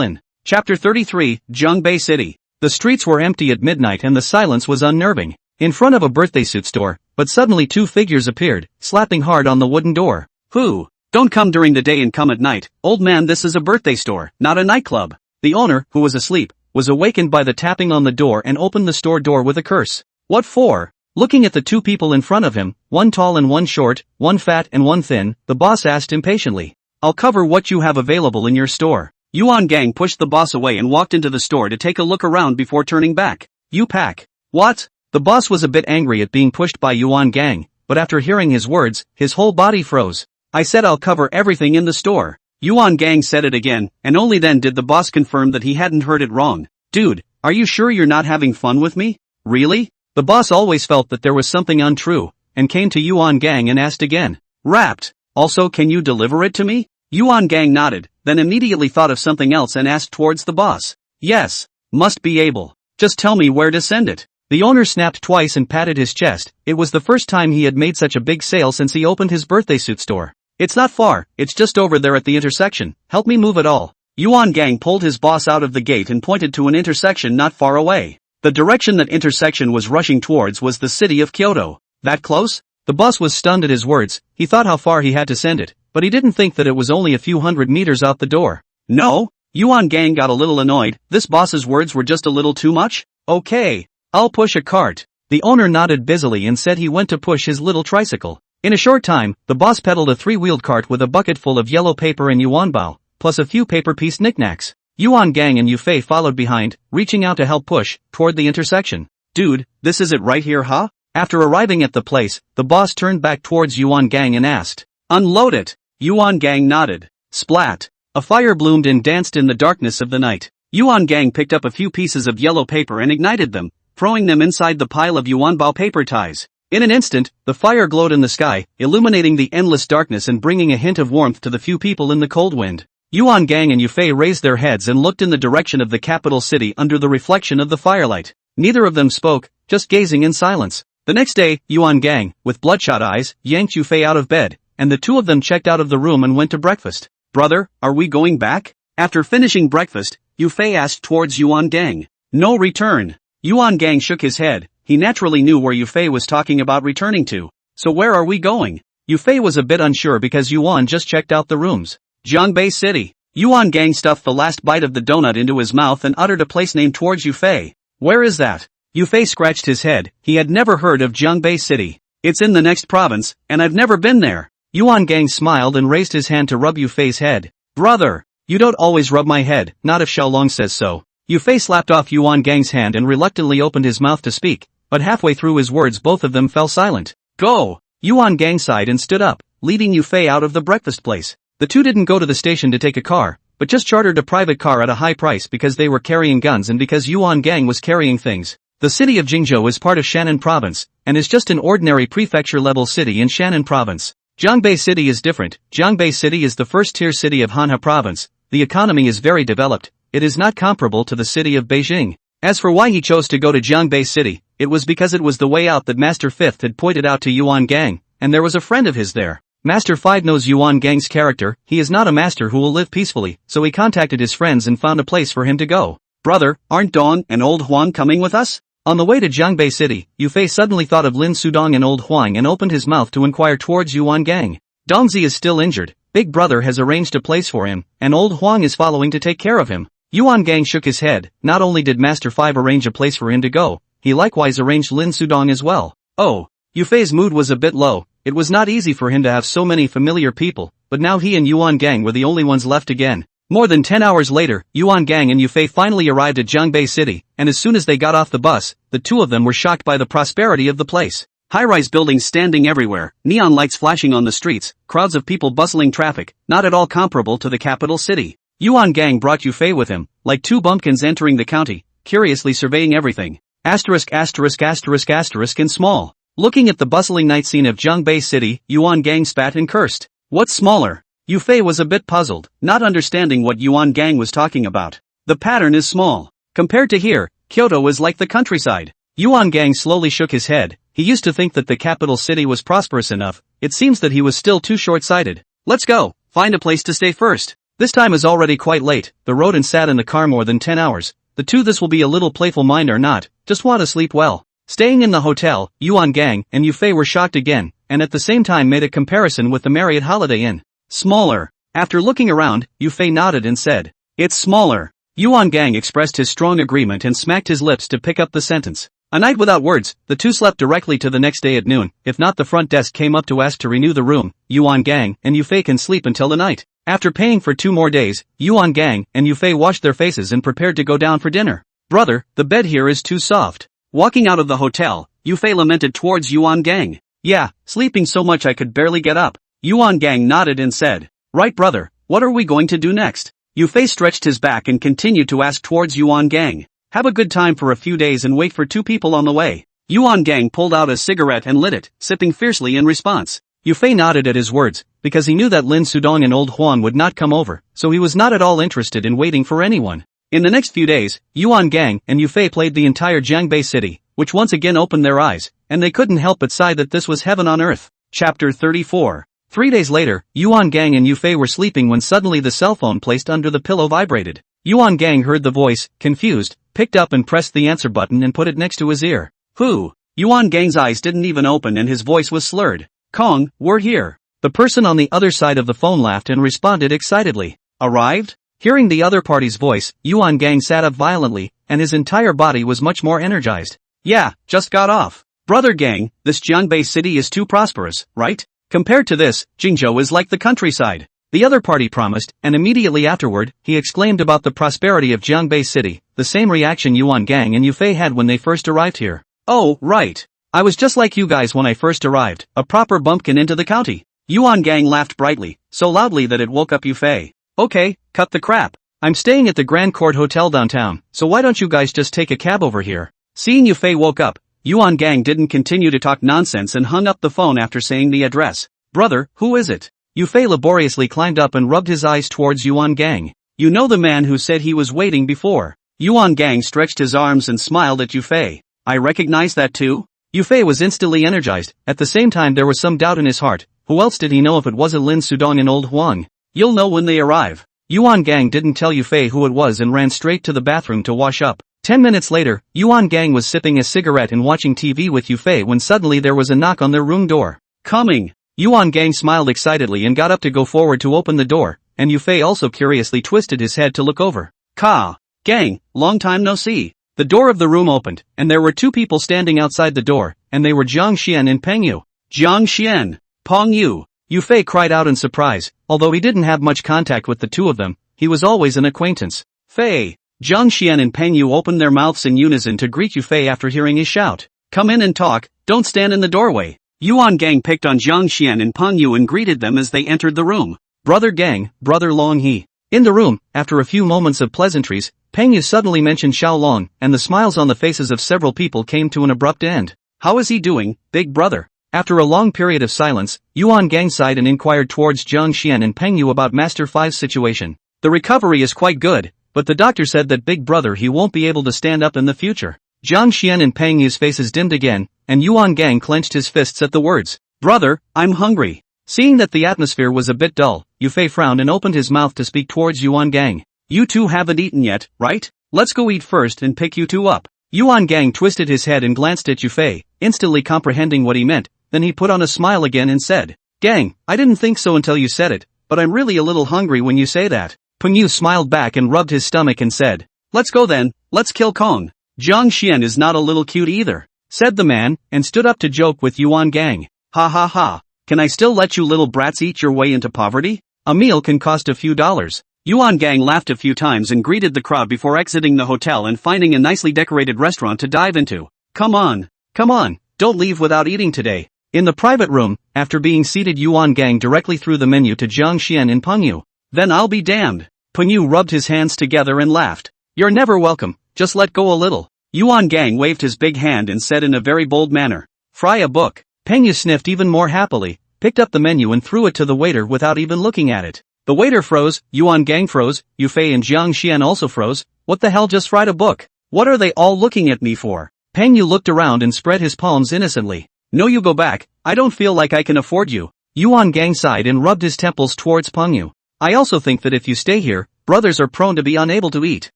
inn. Chapter 33, Zhongbei City. The streets were empty at midnight and the silence was unnerving. In front of a birthday suit store, but suddenly two figures appeared, slapping hard on the wooden door. Who? Don't come during the day and come at night, old man, this is a birthday store, not a nightclub. The owner, who was asleep, was awakened by the tapping on the door and opened the store door with a curse. What for? Looking at the two people in front of him, one tall and one short, one fat and one thin, the boss asked impatiently. I'll cover what you have available in your store. Yuan Gang pushed the boss away and walked into the store to take a look around before turning back. You pack. What? The boss was a bit angry at being pushed by Yuan Gang, but after hearing his words, his whole body froze. I said I'll cover everything in the store. Yuan Gang said it again, and only then did the boss confirm that he hadn't heard it wrong. Dude, are you sure you're not having fun with me? Really? The boss always felt that there was something untrue, and came to Yuan Gang and asked again. Wrapped. Also, can you deliver it to me? Yuan Gang nodded, then immediately thought of something else and asked towards the boss. Yes. Must be able. Just tell me where to send it. The owner snapped twice and patted his chest. It was the first time he had made such a big sale since he opened his birthday suit store. It's not far, it's just over there at the intersection, help me move it all. Yuan Gang pulled his boss out of the gate and pointed to an intersection not far away. The direction that intersection was rushing towards was the city of Kyoto. That close? The boss was stunned at his words, he thought how far he had to send it, but he didn't think that it was only a few hundred meters out the door. No? Yuan Gang got a little annoyed, this boss's words were just a little too much? Okay. I'll push a cart. The owner nodded busily and said he went to push his little tricycle. In a short time, the boss pedaled a three-wheeled cart with a bucket full of yellow paper and yuanbao, plus a few paper piece knickknacks. Yuan Gang and Yufei followed behind, reaching out to help push toward the intersection. Dude, this is it right here, huh? After arriving at the place, the boss turned back towards Yuan Gang and asked, "Unload it." Yuan Gang nodded. Splat. A fire bloomed and danced in the darkness of the night. Yuan Gang picked up a few pieces of yellow paper and ignited them, throwing them inside the pile of Yuanbao paper ties. In an instant, the fire glowed in the sky, illuminating the endless darkness and bringing a hint of warmth to the few people in the cold wind. Yuan Gang and Yufei raised their heads and looked in the direction of the capital city under the reflection of the firelight. Neither of them spoke, just gazing in silence. The next day, Yuan Gang, with bloodshot eyes, yanked Yufei out of bed, and the two of them checked out of the room and went to breakfast. "Brother, are we going back?" After finishing breakfast, Yufei asked towards Yuan Gang. "No return." Yuan Gang shook his head. He naturally knew where Yufei was talking about returning to. "So where are we going?" Yufei was a bit unsure because Yuan just checked out the rooms. "Jiangbei City." Yuan Gang stuffed the last bite of the donut into his mouth and uttered a place name towards Yufei. "Where is that?" Yufei scratched his head. He had never heard of Jiangbei City. "It's in the next province, and I've never been there." Yuan Gang smiled and raised his hand to rub Yufei's head. "Brother, you don't always rub my head, not if Xiaolong says so." Yufei slapped off Yuan Gang's hand and reluctantly opened his mouth to speak, but halfway through his words both of them fell silent. "Go!" Yuan Gang sighed and stood up, leading Yufei out of the breakfast place. The two didn't go to the station to take a car, but just chartered a private car at a high price because they were carrying guns and because Yuan Gang was carrying things. The city of Jingzhou is part of Shannan Province, and is just an ordinary prefecture-level city in Shannan Province. Jiangbei City is different. Jiangbei City is the first-tier city of Hanha Province. The economy is very developed. It is not comparable to the city of Beijing. As for why he chose to go to Jiangbei City, it was because it was the way out that Master Fifth had pointed out to Yuan Gang, and there was a friend of his there. Master Five knows Yuan Gang's character. He is not a master who will live peacefully, so he contacted his friends and found a place for him to go. "Brother, aren't Dong and Old Huang coming with us?" On the way to Jiangbei City, Yufei suddenly thought of Lin Sudong and Old Huang and opened his mouth to inquire towards Yuan Gang. Dongzi is still injured, Big Brother has arranged a place for him, and Old Huang is following to take care of him. Yuan Gang shook his head. Not only did Master Five arrange a place for him to go, he likewise arranged Lin Sudong as well. Oh, Yufei's mood was a bit low. It was not easy for him to have so many familiar people, but now he and Yuan Gang were the only ones left again. More than 10 hours later, Yuan Gang and Yufei finally arrived at Jiangbei City, and as soon as they got off the bus, the two of them were shocked by the prosperity of the place. High-rise buildings standing everywhere, neon lights flashing on the streets, crowds of people bustling traffic, not at all comparable to the capital city. Yuan Gang brought Yufei with him, like two bumpkins entering the county, curiously surveying everything. Asterisk asterisk asterisk asterisk in small. Looking at the bustling night scene of Jiangbei City, Yuan Gang spat and cursed. What's smaller? Yufei was a bit puzzled, not understanding what Yuan Gang was talking about. The pattern is small. Compared to here, Kyoto is like the countryside. Yuan Gang slowly shook his head. He used to think that the capital city was prosperous enough. It seems that he was still too short-sighted. Let's go, find a place to stay first. This time is already quite late. The rode and sat in the car more than 10 hours. The two this will be a little playful mind or not, just want to sleep well. Staying in the hotel, Yuan Gang and Yufei were shocked again, and at the same time made a comparison with the Marriott Holiday Inn. Smaller. After looking around, Yufei nodded and said, "It's smaller." Yuan Gang expressed his strong agreement and smacked his lips to pick up the sentence. A night without words, the two slept directly to the next day at noon. If not, the front desk came up to ask to renew the room. Yuan Gang and Yufei can sleep until the night. After paying for 2 more days, Yuan Gang and Yufei washed their faces and prepared to go down for dinner. "Brother, the bed here is too soft." Walking out of the hotel, Yufei lamented towards Yuan Gang. "Yeah, sleeping so much I could barely get up." Yuan Gang nodded and said, "Right brother, what are we going to do next?" Yufei stretched his back and continued to ask towards Yuan Gang. "Have a good time for a few days and wait for 2 people on the way." Yuan Gang pulled out a cigarette and lit it, sipping fiercely in response. Yufei nodded at his words, because he knew that Lin Sudong and Old Huan would not come over, so he was not at all interested in waiting for anyone. In the next few days, Yuan Gang and Yufei played the entire Jiangbei City, which once again opened their eyes, and they couldn't help but sigh that this was heaven on earth. Chapter 34. 3 days later, Yuan Gang and Yufei were sleeping when suddenly the cell phone placed under the pillow vibrated. Yuan Gang heard the voice, confused, picked up and pressed the answer button and put it next to his ear. "Who?" Yuan Gang's eyes didn't even open and his voice was slurred. "Kong, we're here." The person on the other side of the phone laughed and responded excitedly. "Arrived?" Hearing the other party's voice, Yuan Gang sat up violently, and his entire body was much more energized. "Yeah, just got off. Brother Gang, this Jiangbei City is too prosperous, right? Compared to this, Jingzhou is like the countryside. The other party promised, and immediately afterward, he exclaimed about the prosperity of Jiangbei City, the same reaction Yuan Gang and Yufei had when they first arrived here. Oh, right. I was just like you guys when I first arrived, a proper bumpkin into the county. Yuan Gang laughed brightly, so loudly that it woke up Yufei. Okay, cut the crap. I'm staying at the Grand Court Hotel downtown, so why don't you guys just take a cab over here? Seeing Yufei woke up, Yuan Gang didn't continue to talk nonsense and hung up the phone after saying the address. Brother, who is it? Yufei laboriously climbed up and rubbed his eyes towards Yuan Gang. You know the man who said he was waiting before. Yuan Gang stretched his arms and smiled at Yufei. I recognize that too? Yufei was instantly energized. At the same time there was some doubt in his heart. Who else did he know if it wasn't Lin Sudong and Old Huang? You'll know when they arrive. Yuan Gang didn't tell Yufei who it was and ran straight to the bathroom to wash up. 10 minutes later, Yuan Gang was sipping a cigarette and watching TV with Yufei when suddenly there was a knock on their room door. Coming! Yuan Gang smiled excitedly and got up to go forward to open the door, and Yufei also curiously twisted his head to look over. Ka! Gang, long time no see. The door of the room opened, and there were two people standing outside the door, and they were Jiang Xian and Peng Yu. Jiang Xian! Peng Yu! Yufei cried out in surprise. Although he didn't have much contact with the two of them, he was always an acquaintance. Fei! Jiang Xian and Peng Yu opened their mouths in unison to greet Yufei after hearing his shout. Come in and talk, don't stand in the doorway. Yuan Gang picked on Jiang Xian and Peng Yu and greeted them as they entered the room. Brother Gang, Brother Long He. In the room, after a few moments of pleasantries, Peng Yu suddenly mentioned Xiao Long, and the smiles on the faces of several people came to an abrupt end. How is he doing, big brother? After a long period of silence, Yuan Gang sighed and inquired towards Jiang Xian and Peng Yu about Master Five's situation. The recovery is quite good, but the doctor said that big brother he won't be able to stand up in the future. Jiang Xian and Peng Yu's faces dimmed again, and Yuan Gang clenched his fists at the words. Brother, I'm hungry. Seeing that the atmosphere was a bit dull, Yufei frowned and opened his mouth to speak towards Yuan Gang. You two haven't eaten yet, right? Let's go eat first and pick you two up. Yuan Gang twisted his head and glanced at Yufei, instantly comprehending what he meant, then he put on a smile again and said. Gang, I didn't think so until you said it, but I'm really a little hungry when you say that. Peng Yu smiled back and rubbed his stomach and said. Let's go then, let's kill Kong. Jiang Xian is not a little cute either, said the man, and stood up to joke with Yuan Gang. Ha ha ha, can I still let you little brats eat your way into poverty? A meal can cost a few dollars. Yuan Gang laughed a few times and greeted the crowd before exiting the hotel and finding a nicely decorated restaurant to dive into. Come on, don't leave without eating today. In the private room, after being seated Yuan Gang directly threw the menu to Jiang Xian and Peng Yu. Then I'll be damned. Peng Yu rubbed his hands together and laughed. You're never welcome, just let go a little. Yuan Gang waved his big hand and said in a very bold manner. Fry a book. Peng Yu sniffed even more happily, picked up the menu and threw it to the waiter without even looking at it. The waiter froze, Yuan Gang froze, Yufei and Jiang Xian also froze. What the hell just fried a book? What are they all looking at me for? Peng Yu looked around and spread his palms innocently. No, you go back, I don't feel like I can afford you. Yuan Gang sighed and rubbed his temples towards Peng Yu. I also think that if you stay here, brothers are prone to be unable to eat.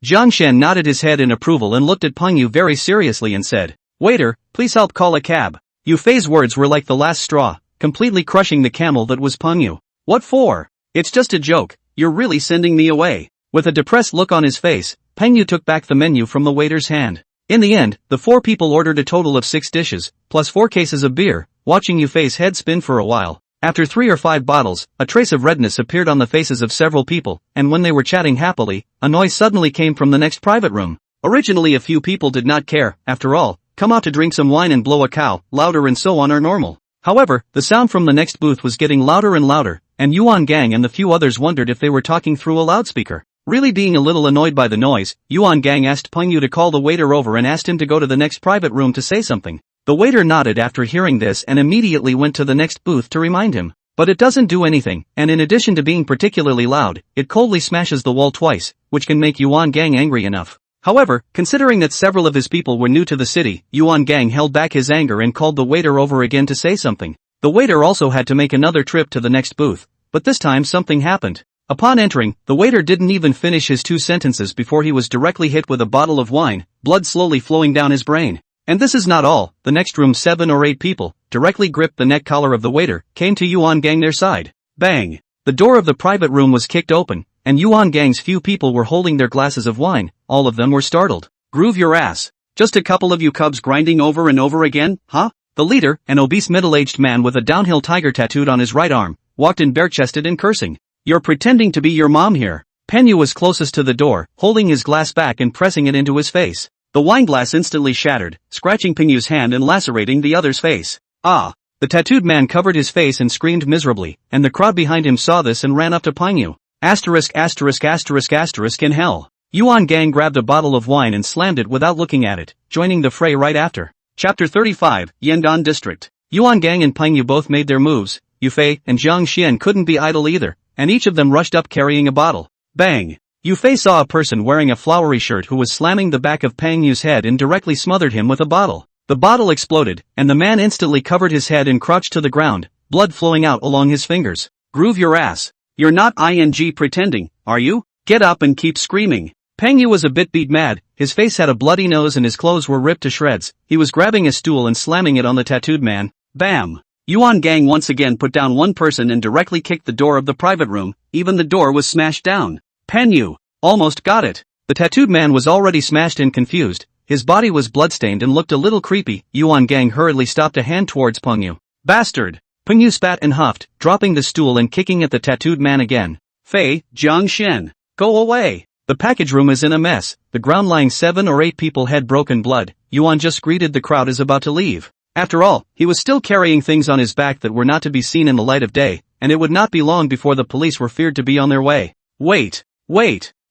Jiang Xian nodded his head in approval and looked at Peng Yu very seriously and said, Waiter, please help call a cab. Yufei's words were like the last straw, completely crushing the camel that was Peng Yu. What for? It's just a joke, you're really sending me away. With a depressed look on his face, Peng Yu took back the menu from the waiter's hand. In the end, the four people ordered a total of 6 dishes, plus 4 cases of beer, watching Yufei's head spin for a while. After 3 or 5 bottles, a trace of redness appeared on the faces of several people, and when they were chatting happily, a noise suddenly came from the next private room. Originally a few people did not care, after all, come out to drink some wine and blow a cow, louder and so on are normal. However, the sound from the next booth was getting louder and louder, and Yuan Gang and the few others wondered if they were talking through a loudspeaker. Really being a little annoyed by the noise, Yuan Gang asked Peng Yu to call the waiter over and asked him to go to the next private room to say something. The waiter nodded after hearing this and immediately went to the next booth to remind him. But it doesn't do anything, and in addition to being particularly loud, it coldly smashes the wall twice, which can make Yuan Gang angry enough. However, considering that several of his people were new to the city, Yuan Gang held back his anger and called the waiter over again to say something. The waiter also had to make another trip to the next booth, but this time something happened. Upon entering, the waiter didn't even finish his 2 sentences before he was directly hit with a bottle of wine, blood slowly flowing down his brain. And this is not all, the next room 7 or 8 people, directly gripped the neck collar of the waiter, came to Yuan Gang their side. Bang! The door of the private room was kicked open, and Yuan Gang's few people were holding their glasses of wine, all of them were startled. Groove your ass. Just a couple of you cubs grinding over and over again, huh? The leader, an obese middle-aged man with a downhill tiger tattooed on his right arm, walked in bare-chested and cursing. You're pretending to be your mom here. Penyu was closest to the door, holding his glass back and pressing it into his face. The wine glass instantly shattered, scratching Penyu's hand and lacerating the other's face. Ah! The tattooed man covered his face and screamed miserably, and the crowd behind him saw this and ran up to Penyu. In hell. Yuan Gang grabbed a bottle of wine and slammed it without looking at it, joining the fray right after. Chapter 35, Yangon District. Yuan Gang and Penyu both made their moves. Yufei and Jiang Xian couldn't be idle either, and each of them rushed up carrying a bottle. Bang! Yufei saw a person wearing a flowery shirt who was slamming the back of Penyu's head and directly smothered him with a bottle. The bottle exploded, and the man instantly covered his head and crouched to the ground, blood flowing out along his fingers. Groove your ass. You're not pretending, are you? Get up and keep screaming. Pengyu was a bit beat mad, his face had a bloody nose and his clothes were ripped to shreds. He was grabbing a stool and slamming it on the tattooed man. Bam! Yuan Gang once again put down one person and directly kicked the door of the private room, even the door was smashed down. Penyu! Almost got it. The tattooed man was already smashed and confused, his body was bloodstained and looked a little creepy. Yuan Gang hurriedly stopped a hand towards Pengyu. Bastard! Pengyu spat and huffed, dropping the stool and kicking at the tattooed man again. Fei, Jiang Xian, go away! The package room is in a mess, the ground lying 7 or 8 people had broken blood. Yuan just greeted the crowd as about to leave. After all, he was still carrying things on his back that were not to be seen in the light of day, and it would not be long before the police were feared to be on their way. Wait!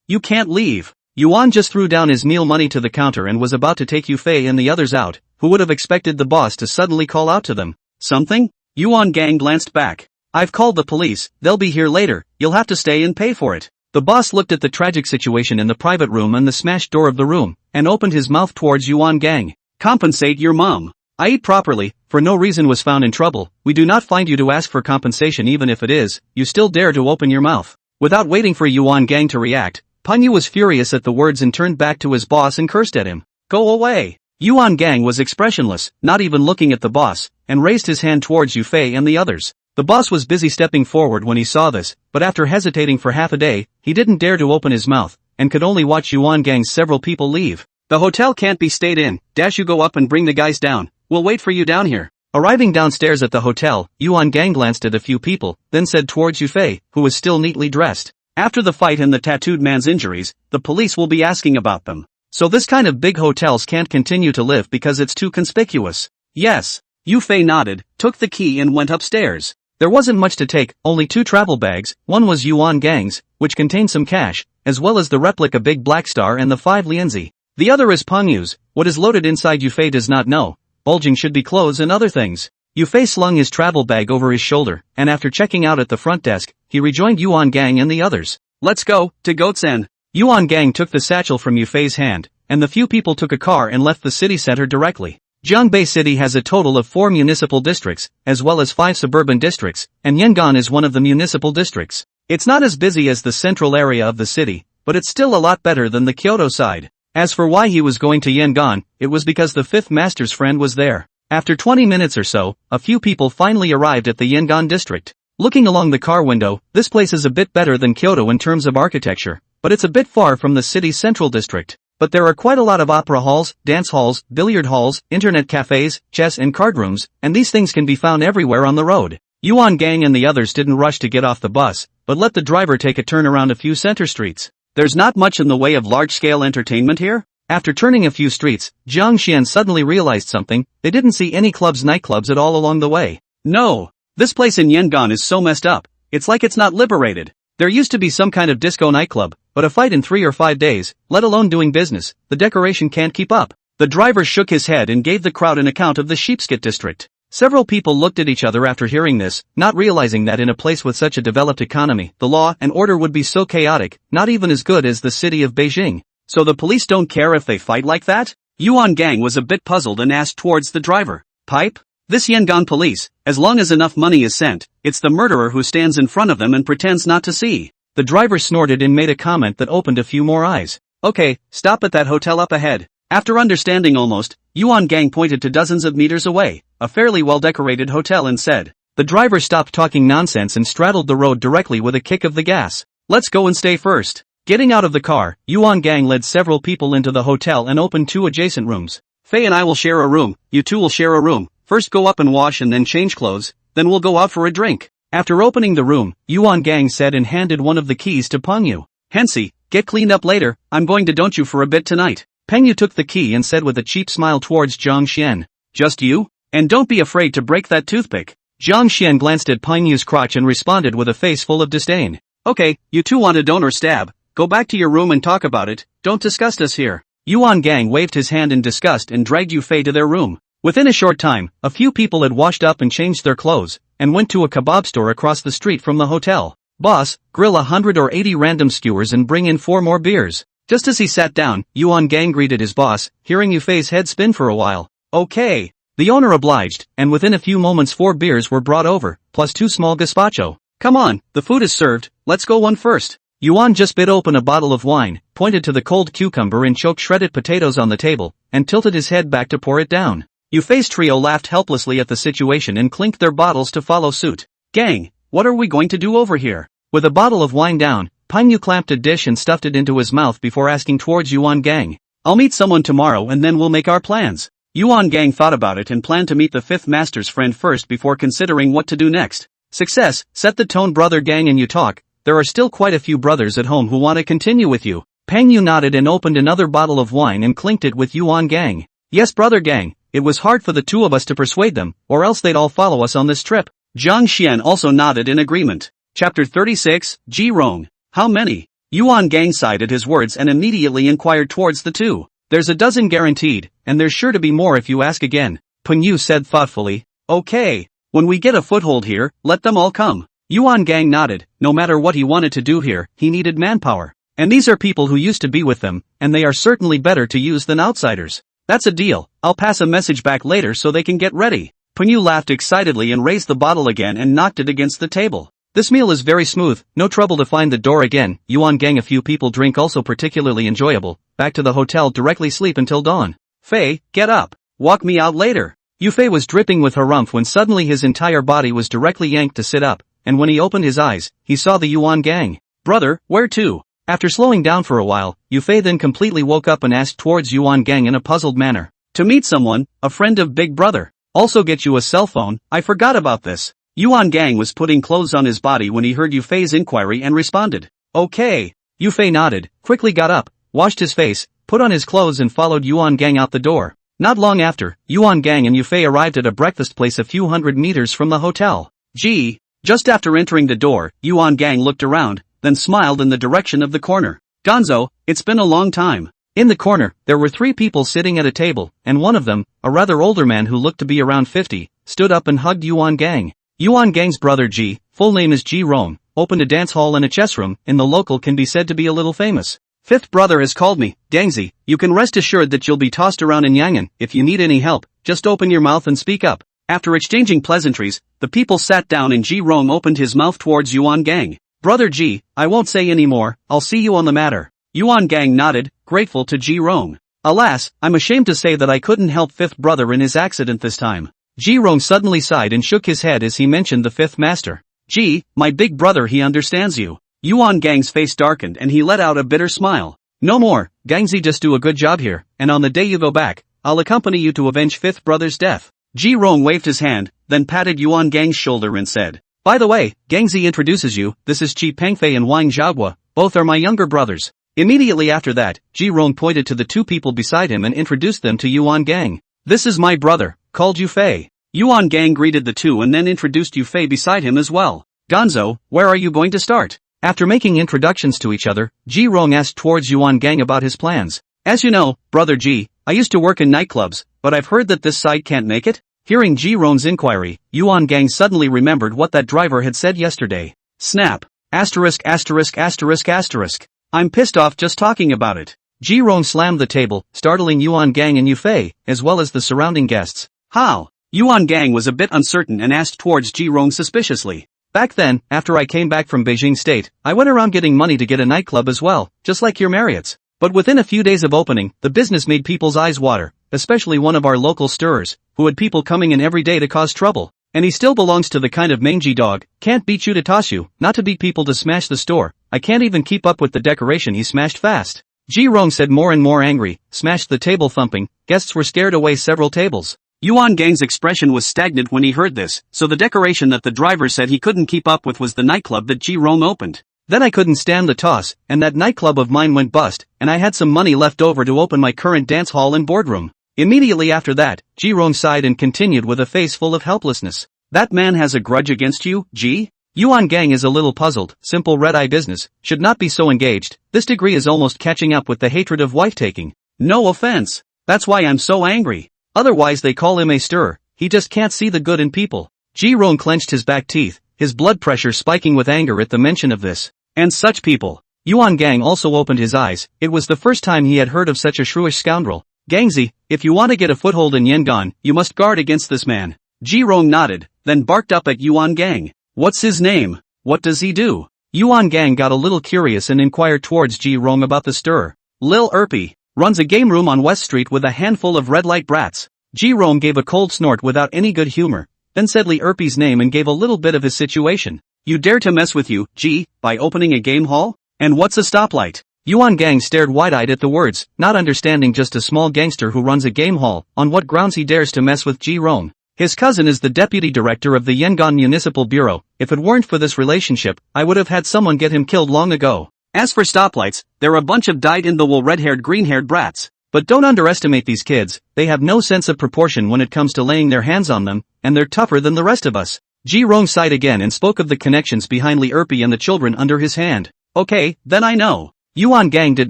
You can't leave! Yuan just threw down his meal money to the counter and was about to take Yufei and the others out, who would have expected the boss to suddenly call out to them. Something? Yuan Gang glanced back. I've called the police, they'll be here later, you'll have to stay and pay for it. The boss looked at the tragic situation in the private room and the smashed door of the room, and opened his mouth towards Yuan Gang. Compensate your mom. I eat properly, for no reason was found in trouble, we do not find you to ask for compensation even if it is, you still dare to open your mouth. Without waiting for Yuan Gang to react, Pengyu was furious at the words and turned back to his boss and cursed at him. Go away! Yuan Gang was expressionless, not even looking at the boss, and raised his hand towards Yufei and the others. The boss was busy stepping forward when he saw this, but after hesitating for half a day, he didn't dare to open his mouth, and could only watch Yuan Gang's several people leave. The hotel can't be stayed in, you go up and bring the guys down, we'll wait for you down here. Arriving downstairs at the hotel, Yuan Gang glanced at a few people, then said towards Yufei, who was still neatly dressed. After the fight and the tattooed man's injuries, the police will be asking about them. So this kind of big hotels can't continue to live because it's too conspicuous. Yes. Yufei nodded, took the key and went upstairs. There wasn't much to take, only 2 travel bags, one was Yuan Gang's, which contained some cash, as well as the replica Big Black Star and the 5 lianzi. The other is Pengyu's, what is loaded inside Yufei does not know. Bulging should be clothes and other things. Yufei slung his travel bag over his shoulder, and after checking out at the front desk, he rejoined Yuan Gang and the others. Let's go, to Goatsen. Yuan Gang took the satchel from Yufei's hand, and the few people took a car and left the city center directly. Jiangbei City has a total of 4 municipal districts, as well as 5 suburban districts, and Yangon is one of the municipal districts. It's not as busy as the central area of the city, but it's still a lot better than the Kyoto side. As for why he was going to Yangon, it was because the 5th master's friend was there. After 20 minutes or so, a few people finally arrived at the Yangon district. Looking along the car window, this place is a bit better than Kyoto in terms of architecture, but it's a bit far from the city's central district. But there are quite a lot of opera halls, dance halls, billiard halls, internet cafes, chess and card rooms, and these things can be found everywhere on the road. Yuan Gang and the others didn't rush to get off the bus, but let the driver take a turn around a few center streets. There's not much in the way of large-scale entertainment here? After turning a few streets, Jiang Xian suddenly realized something, they didn't see any nightclubs at all along the way. No! This place in Yangon is so messed up, it's like it's not liberated. There used to be some kind of disco nightclub, but a fight in 3 or 5 days, let alone doing business, the decoration can't keep up. The driver shook his head and gave the crowd an account of the Sheepskit district. Several people looked at each other after hearing this, not realizing that in a place with such a developed economy, the law and order would be so chaotic, not even as good as the city of Beijing. So the police don't care if they fight like that? Yuan Gang was a bit puzzled and asked towards the driver. Pipe? This Yangon police, as long as enough money is sent, it's the murderer who stands in front of them and pretends not to see. The driver snorted and made a comment that opened a few more eyes. Okay, stop at that hotel up ahead. After understanding almost, Yuan Gang pointed to dozens of meters away, a fairly well-decorated hotel and said. The driver stopped talking nonsense and straddled the road directly with a kick of the gas. Let's go and stay first. Getting out of the car, Yuan Gang led several people into the hotel and opened 2 adjacent rooms. Fei and I will share a room, you two will share a room. First go up and wash and then change clothes, then we'll go out for a drink. After opening the room, Yuan Gang said and handed one of the keys to Peng Yu. Hensi, get cleaned up later, I'm going to don't you for a bit tonight. Peng Yu took the key and said with a cheap smile towards Zhang Xian. Just you? And don't be afraid to break that toothpick. Zhang Xian glanced at Peng Yu's crotch and responded with a face full of disdain. Okay, you two want to don't or stab, go back to your room and talk about it, don't disgust us here. Yuan Gang waved his hand in disgust and dragged Yu Fei to their room. Within a short time, a few people had washed up and changed their clothes, and went to a kebab store across the street from the hotel. Boss, grill 100 or 80 random skewers and bring in 4 more beers. Just as he sat down, Yuan Gang greeted his boss, hearing Yu Fei's head spin for a while. Okay. The owner obliged, and within a few moments 4 beers were brought over, plus 2 small gazpacho. Come on, the food is served, let's go one first. Yuan just bit open a bottle of wine, pointed to the cold cucumber and choked shredded potatoes on the table, and tilted his head back to pour it down. Yu Fei's trio laughed helplessly at the situation and clinked their bottles to follow suit. Gang, what are we going to do over here? With a bottle of wine down, Peng Yu clamped a dish and stuffed it into his mouth before asking towards Yuan Gang. I'll meet someone tomorrow and then we'll make our plans. Yuan Gang thought about it and planned to meet the 5th master's friend first before considering what to do next. Success, set the tone brother Gang, and you talk. There are still quite a few brothers at home who want to continue with you. Peng Yu nodded and opened another bottle of wine and clinked it with Yuan Gang. Yes brother Gang, it was hard for the 2 of us to persuade them, or else they'd all follow us on this trip. Zhang Xian also nodded in agreement. Chapter 36, Ji Rong. How many? Yuan Gang sighed at his words and immediately inquired towards the 2. There's a dozen guaranteed, and there's sure to be more if you ask again. Peng Yu said thoughtfully. Okay. When we get a foothold here, let them all come. Yuan Gang nodded. No matter what he wanted to do here, he needed manpower. And these are people who used to be with them, and they are certainly better to use than outsiders. That's a deal, I'll pass a message back later so they can get ready. Peng Yu laughed excitedly and raised the bottle again and knocked it against the table. This meal is very smooth, no trouble to find the door again. Yuan Gang, a few people drink also particularly enjoyable. Back to the hotel, directly sleep until dawn. Fei, get up. Walk me out later. Yu Fei was dripping with harumph when suddenly his entire body was directly yanked to sit up, and when he opened his eyes, he saw the Yuan Gang. Brother, where to? After slowing down for a while, Yu Fei then completely woke up and asked towards Yuan Gang in a puzzled manner. To meet someone, a friend of Big Brother. Also get you a cell phone, I forgot about this. Yuan Gang was putting clothes on his body when he heard Yu Fei's inquiry and responded. Okay. Yu Fei nodded, quickly got up, washed his face, put on his clothes and followed Yuan Gang out the door. Not long after, Yuan Gang and Yu Fei arrived at a breakfast place a few hundred meters from the hotel. Gee. Just after entering the door, Yuan Gang looked around, then smiled in the direction of the corner. Gonzo, it's been a long time. In the corner, there were 3 people sitting at a table, and one of them, a rather older man who looked to be around 50, stood up and hugged Yuan Gang. Yuan Gang's brother Ji, full name is Ji Rong, opened a dance hall and a chess room, in the local can be said to be a little famous. 5th brother has called me, Gangzi, you can rest assured that you'll be tossed around in Yangon. If you need any help, just open your mouth and speak up. After exchanging pleasantries, the people sat down and Ji Rong opened his mouth towards Yuan Gang. Brother Ji, I won't say any more, I'll see you on the matter. Yuan Gang nodded, grateful to Ji Rong. Alas, I'm ashamed to say that I couldn't help 5th brother in his accident this time. Ji Rong suddenly sighed and shook his head as he mentioned the 5th master. Ji, my big brother, he understands you. Yuan Gang's face darkened and he let out a bitter smile. No more, Gangzi, just do a good job here, and on the day you go back, I'll accompany you to avenge 5th brother's death. Ji Rong waved his hand, then patted Yuan Gang's shoulder and said, by the way, Gangzi introduces you, this is Chi Pengfei and Wang Zhaogua, both are my younger brothers. Immediately after that, Ji Rong pointed to the 2 people beside him and introduced them to Yuan Gang. This is my brother, called Yu Fei. Yuan Gang greeted the 2 and then introduced Yu Fei beside him as well. Gonzo, where are you going to start? After making introductions to each other, Ji Rong asked towards Yuan Gang about his plans. As you know, brother Ji, I used to work in nightclubs, but I've heard that this side can't make it? Hearing Ji Rong's inquiry, Yuan Gang suddenly remembered what that driver had said yesterday. Snap. Asterisk asterisk asterisk asterisk. I'm pissed off just talking about it. Ji Rong slammed the table, startling Yuan Gang and Yu Fei, as well as the surrounding guests. How? Yuan Gang was a bit uncertain and asked towards Ji Rong suspiciously. Back then, after I came back from Beijing State, I went around getting money to get a nightclub as well, just like your Marriott's. But within a few days of opening, the business made people's eyes water, especially one of our local stirrers, who had people coming in every day to cause trouble. And he still belongs to the kind of mangy dog, can't beat you to toss you, not to beat people to smash the store. I can't even keep up with the decoration, he smashed fast. Ji Rong said, more and more angry, smashed the table thumping. Guests were scared away several tables. Yuan Gang's expression was stagnant when he heard this, so the decoration that the driver said he couldn't keep up with was the nightclub that Ji Rong opened. Then I couldn't stand the toss, and that nightclub of mine went bust, and I had some money left over to open my current dance hall and boardroom. Immediately after that, Ji Rong sighed and continued with a face full of helplessness. That man has a grudge against you, Ji? Yuan Gang is a little puzzled. Simple red-eye business, should not be so engaged. This degree is almost catching up with the hatred of wife-taking. No offense. That's why I'm so angry. Otherwise they call him a stirrer. He just can't see the good in people. Ji Rong clenched his back teeth, his blood pressure spiking with anger at the mention of this. And such people. Yuan Gang also opened his eyes. It was the first time he had heard of such a shrewish scoundrel. Gangzi, if you want to get a foothold in Yangon, you must guard against this man. Ji Rong nodded, then barked up at Yuan Gang. What's his name? What does he do? Yuan Gang got a little curious and inquired towards Ji Rong about the stirrer. Lil Erpy. Runs a game room on West Street with a handful of red light brats. Ji Rong gave a cold snort without any good humor, then said Li Erpy's name and gave a little bit of his situation. You dare to mess with you, Ji, by opening a game hall? And what's a stoplight? Yuan Gang stared wide-eyed at the words, not understanding just a small gangster who runs a game hall, on what grounds he dares to mess with Ji Rong. His cousin is the deputy director of the Yangon Municipal Bureau. If it weren't for this relationship, I would have had someone get him killed long ago. As for stoplights, they're a bunch of dyed-in-the-wool red-haired green-haired brats. But don't underestimate these kids, they have no sense of proportion when it comes to laying their hands on them, and they're tougher than the rest of us. Ji Rong sighed again and spoke of the connections behind Li Erpy and the children under his hand. Okay, then I know. Yuan Gang did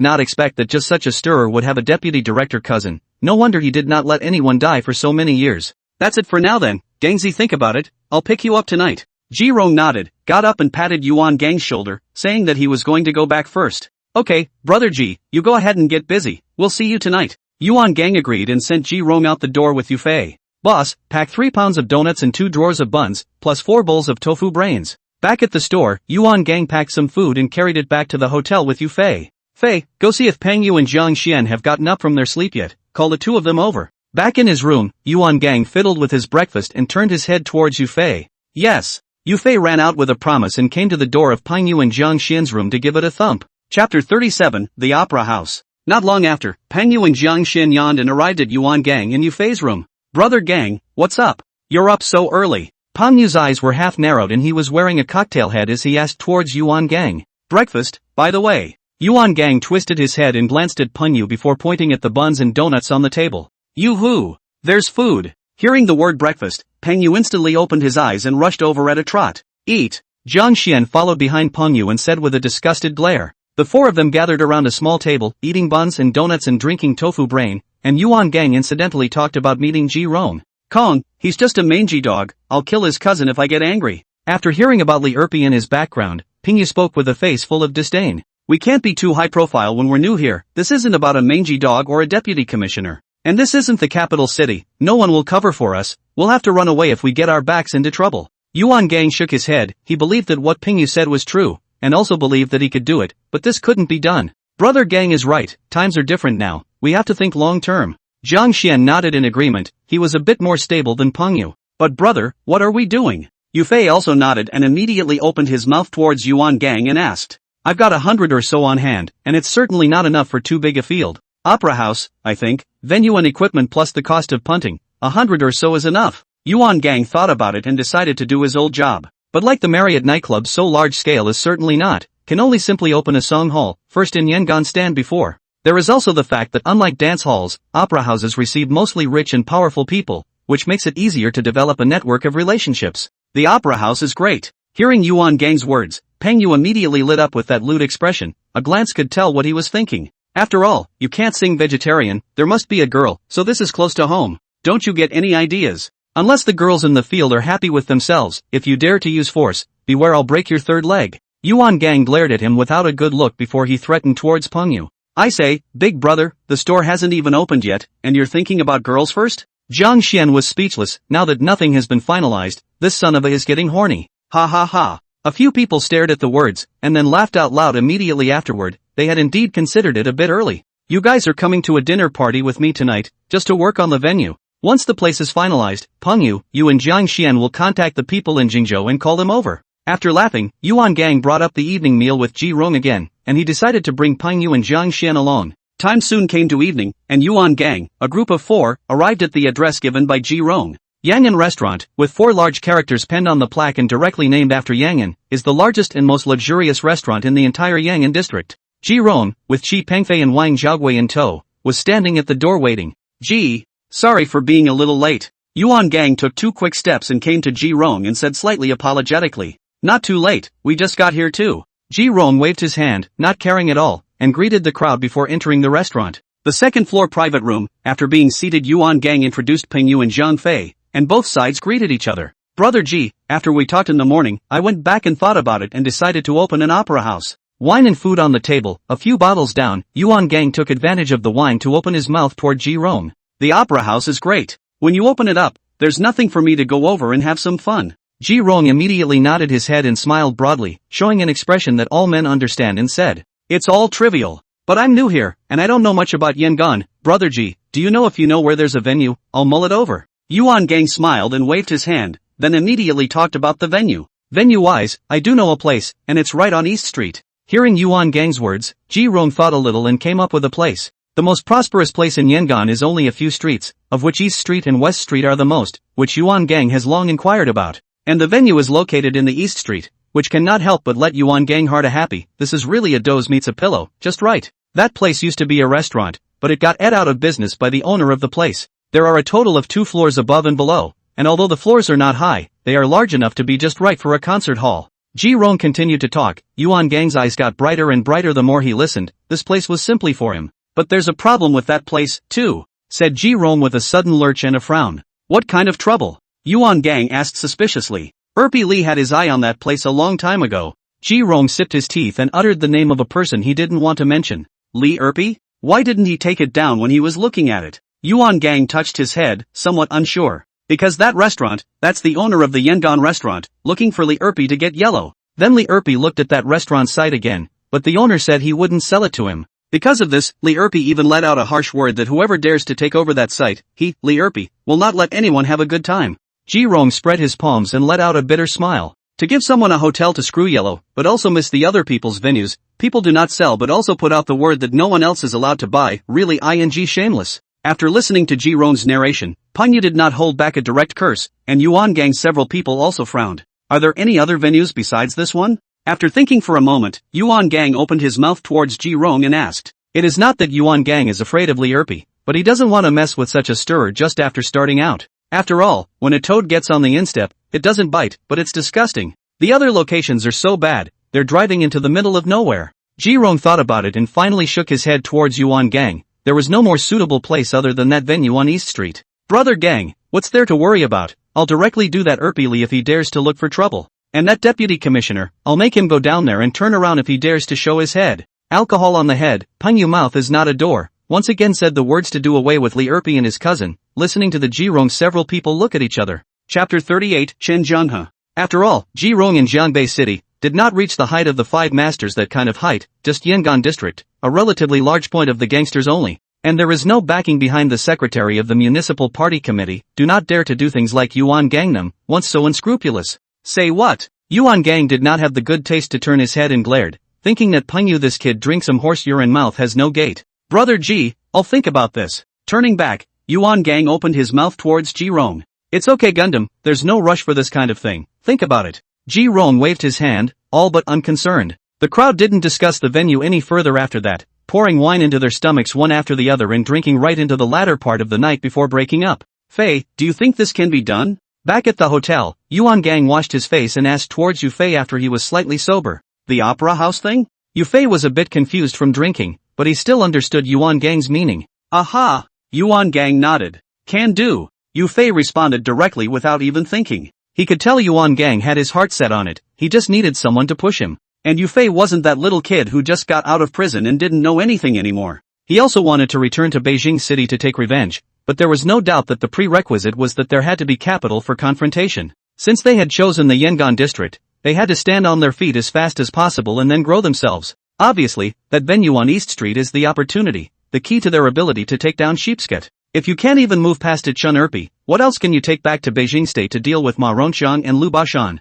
not expect that just such a stirrer would have a deputy director cousin. No wonder he did not let anyone die for so many years. That's it for now then, Gangzi, think about it, I'll pick you up tonight. Ji Rong nodded, got up and patted Yuan Gang's shoulder, saying that he was going to go back first. Okay, brother Ji, you go ahead and get busy, we'll see you tonight. Yuan Gang agreed and sent Ji Rong out the door with Yufei. Boss, pack 3 pounds of donuts and 2 drawers of buns, plus 4 bowls of tofu brains. Back at the store, Yuan Gang packed some food and carried it back to the hotel with Yufei. Fei, go see if Peng Yu and Jiang Xian have gotten up from their sleep yet, call the 2 of them over. Back in his room, Yuan Gang fiddled with his breakfast and turned his head towards Yufei. Yes. Yufei ran out with a promise and came to the door of Peng Yu and Jiang Xian's room to give it a thump. Chapter 37, The Opera House. Not long after, Peng Yu and Jiang Xian yawned and arrived at Yuan Gang in Yufei's room. Brother Gang, what's up? You're up so early. Peng Yu's eyes were half narrowed and he was wearing a cocktail head as he asked towards Yuan Gang. Breakfast, by the way. Yuan Gang twisted his head and glanced at Peng Yu before pointing at the buns and donuts on the table. Yoo-hoo! There's food. Hearing the word breakfast, Peng Yu instantly opened his eyes and rushed over at a trot. Eat. Jiang Xian followed behind Peng Yu and said with a disgusted glare. The 4 of them gathered around a small table, eating buns and donuts and drinking tofu brain, and Yuan Gang incidentally talked about meeting Ji Rong. Kong, he's just a mangy dog, I'll kill his cousin if I get angry. After hearing about Li Erpy and his background, Peng Yu spoke with a face full of disdain. We can't be too high profile when we're new here, this isn't about a mangy dog or a deputy commissioner. And this isn't the capital city, no one will cover for us, we'll have to run away if we get our backs into trouble. Yuan Gang shook his head, he believed that what Peng Yu said was true, and also believed that he could do it, but this couldn't be done. Brother Gang is right, times are different now, we have to think long term. Jiang Xian nodded in agreement, he was a bit more stable than Peng Yu. But brother, what are we doing? Yufei also nodded and immediately opened his mouth towards Yuan Gang and asked. I've got 100 or so on hand, and it's certainly not enough for too big a field. Opera house, I think, venue and equipment plus the cost of punting, 100 or so is enough. Yuan Gang thought about it and decided to do his old job. But like the Marriott nightclub, so large scale is certainly not, can only simply open a song hall, first in Yangon stand before. There is also the fact that unlike dance halls, opera houses receive mostly rich and powerful people, which makes it easier to develop a network of relationships. The opera house is great. Hearing Yuan Gang's words, Peng Yu immediately lit up with that lewd expression, a glance could tell what he was thinking. After all, you can't sing vegetarian, there must be a girl, so this is close to home. Don't you get any ideas? Unless the girls in the field are happy with themselves, if you dare to use force, beware I'll break your third leg. Yuan Gang glared at him without a good look before he threatened towards Peng Yu. I say, big brother, the store hasn't even opened yet, and you're thinking about girls first? Jiang Xian was speechless, now that nothing has been finalized, this son of a is getting horny. Ha ha ha. A few people stared at the words, and then laughed out loud immediately afterward. They had indeed considered it a bit early. You guys are coming to a dinner party with me tonight, just to work on the venue. Once the place is finalized, Peng Yu, you and Jiang Xian will contact the people in Jingzhou and call them over. After laughing, Yuan Gang brought up the evening meal with Ji Rong again, and he decided to bring Peng Yu and Jiang Xian along. Time soon came to evening, and Yuan Gang, a group of 4, arrived at the address given by Ji Rong. Yangon Restaurant, with 4 large characters penned on the plaque and directly named after Yangon, is the largest and most luxurious restaurant in the entire Yangon district. Ji Rong, with Chi Pengfei and Wang Xiaogui in tow, was standing at the door waiting. Ji, sorry for being a little late. Yuan Gang took 2 quick steps and came to Ji Rong and said slightly apologetically. Not too late, we just got here too. Ji Rong waved his hand, not caring at all, and greeted the crowd before entering the restaurant. The second-floor private room, after being seated, Yuan Gang introduced Peng Yu and Zhang Fei, and both sides greeted each other. Brother Ji, after we talked in the morning, I went back and thought about it and decided to open an opera house. Wine and food on the table, a few bottles down, Yuan Gang took advantage of the wine to open his mouth toward Ji Rong. The opera house is great. When you open it up, there's nothing for me to go over and have some fun. Ji Rong immediately nodded his head and smiled broadly, showing an expression that all men understand, and said, It's all trivial. But I'm new here, and I don't know much about Yangon. Brother Ji, do you know if you know where there's a venue? I'll mull it over. Yuan Gang smiled and waved his hand, then immediately talked about the venue. Venue-wise, I do know a place, and it's right on East Street. Hearing Yuan Gang's words, Ji Rong thought a little and came up with a place. The most prosperous place in Yangon is only a few streets, of which East Street and West Street are the most, which Yuan Gang has long inquired about. And the venue is located in the East Street, which cannot help but let Yuan Gang heart a happy. This is really a doze meets a pillow, just right. That place used to be a restaurant, but it got out of business by the owner of the place. There are a total of 2 floors above and below, and although the floors are not high, they are large enough to be just right for a concert hall. Ji Rong continued to talk. Yuan Gang's eyes got brighter and brighter the more he listened. This place was simply for him. But there's a problem with that place, too, said Ji Rong with a sudden lurch and a frown. What kind of trouble? Yuan Gang asked suspiciously. Erpy Li had his eye on that place a long time ago. Ji Rong sipped his teeth and uttered the name of a person he didn't want to mention. Li Erpy? Why didn't he take it down when he was looking at it? Yuan Gang touched his head, somewhat unsure. Because that restaurant, that's the owner of the Yangon restaurant, looking for Li Erpy to get yellow. Then Li Erpy looked at that restaurant site again, but the owner said he wouldn't sell it to him. Because of this, Li Erpy even let out a harsh word that whoever dares to take over that site, he, Li Erpy, will not let anyone have a good time. Ji Rong spread his palms and let out a bitter smile. To give someone a hotel to screw yellow, but also miss the other people's venues, people do not sell but also put out the word that no one else is allowed to buy, really shameless. After listening to Ji Rong's narration, Panya did not hold back a direct curse, and Yuan Gang several people also frowned. Are there any other venues besides this one? After thinking for a moment, Yuan Gang opened his mouth towards Ji Rong and asked. It is not that Yuan Gang is afraid of Li Erpy, but he doesn't want to mess with such a stirrer just after starting out. After all, when a toad gets on the instep, it doesn't bite, but it's disgusting. The other locations are so bad, they're driving into the middle of nowhere. Ji Rong thought about it and finally shook his head towards Yuan Gang. There was no more suitable place other than that venue on East Street. Brother Gang, what's there to worry about? I'll directly do that Erpy Li if he dares to look for trouble. And that deputy commissioner, I'll make him go down there and turn around if he dares to show his head. Alcohol on the head, Pengyu mouth is not a door. Once again said the words to do away with Li Erpy and his cousin. Listening to the Ji Rong, several people look at each other. Chapter 38, Chen Jianghe. After all, Ji Rong in Jiangbei City did not reach the height of the 5 masters, that kind of height, just Yangon district, a relatively large point of the gangsters only. And there is no backing behind the secretary of the municipal party committee. Do not dare to do things like Yuan Gangnam, once so unscrupulous. Say what? Yuan Gang did not have the good taste to turn his head and glared, thinking that Pengyu, this kid drinks some horse urine, mouth has no gate. Brother Ji, I'll think about this. Turning back, Yuan Gang opened his mouth towards Ji Rong. It's okay Gundam, there's no rush for this kind of thing, think about it. Ji Rong waved his hand, all but unconcerned. The crowd didn't discuss the venue any further after that, pouring wine into their stomachs one after the other and drinking right into the latter part of the night before breaking up. Fei, do you think this can be done? Back at the hotel, Yuan Gang washed his face and asked towards Yu Fei after he was slightly sober. The opera house thing? Yu Fei was a bit confused from drinking, but he still understood Yuan Gang's meaning. Aha! Yuan Gang nodded. Can do. Yu Fei responded directly without even thinking. He could tell Yuan Gang had his heart set on it, he just needed someone to push him. And Yu Fei wasn't that little kid who just got out of prison and didn't know anything anymore. He also wanted to return to Beijing City to take revenge, but there was no doubt that the prerequisite was that there had to be capital for confrontation. Since they had chosen the Yangon district, they had to stand on their feet as fast as possible and then grow themselves. Obviously, that venue on East Street is the opportunity, the key to their ability to take down Sheepsket. If you can't even move past it, Chun Erpy, what else can you take back to Beijing State to deal with Ma Ronxiang and Lu Bashan?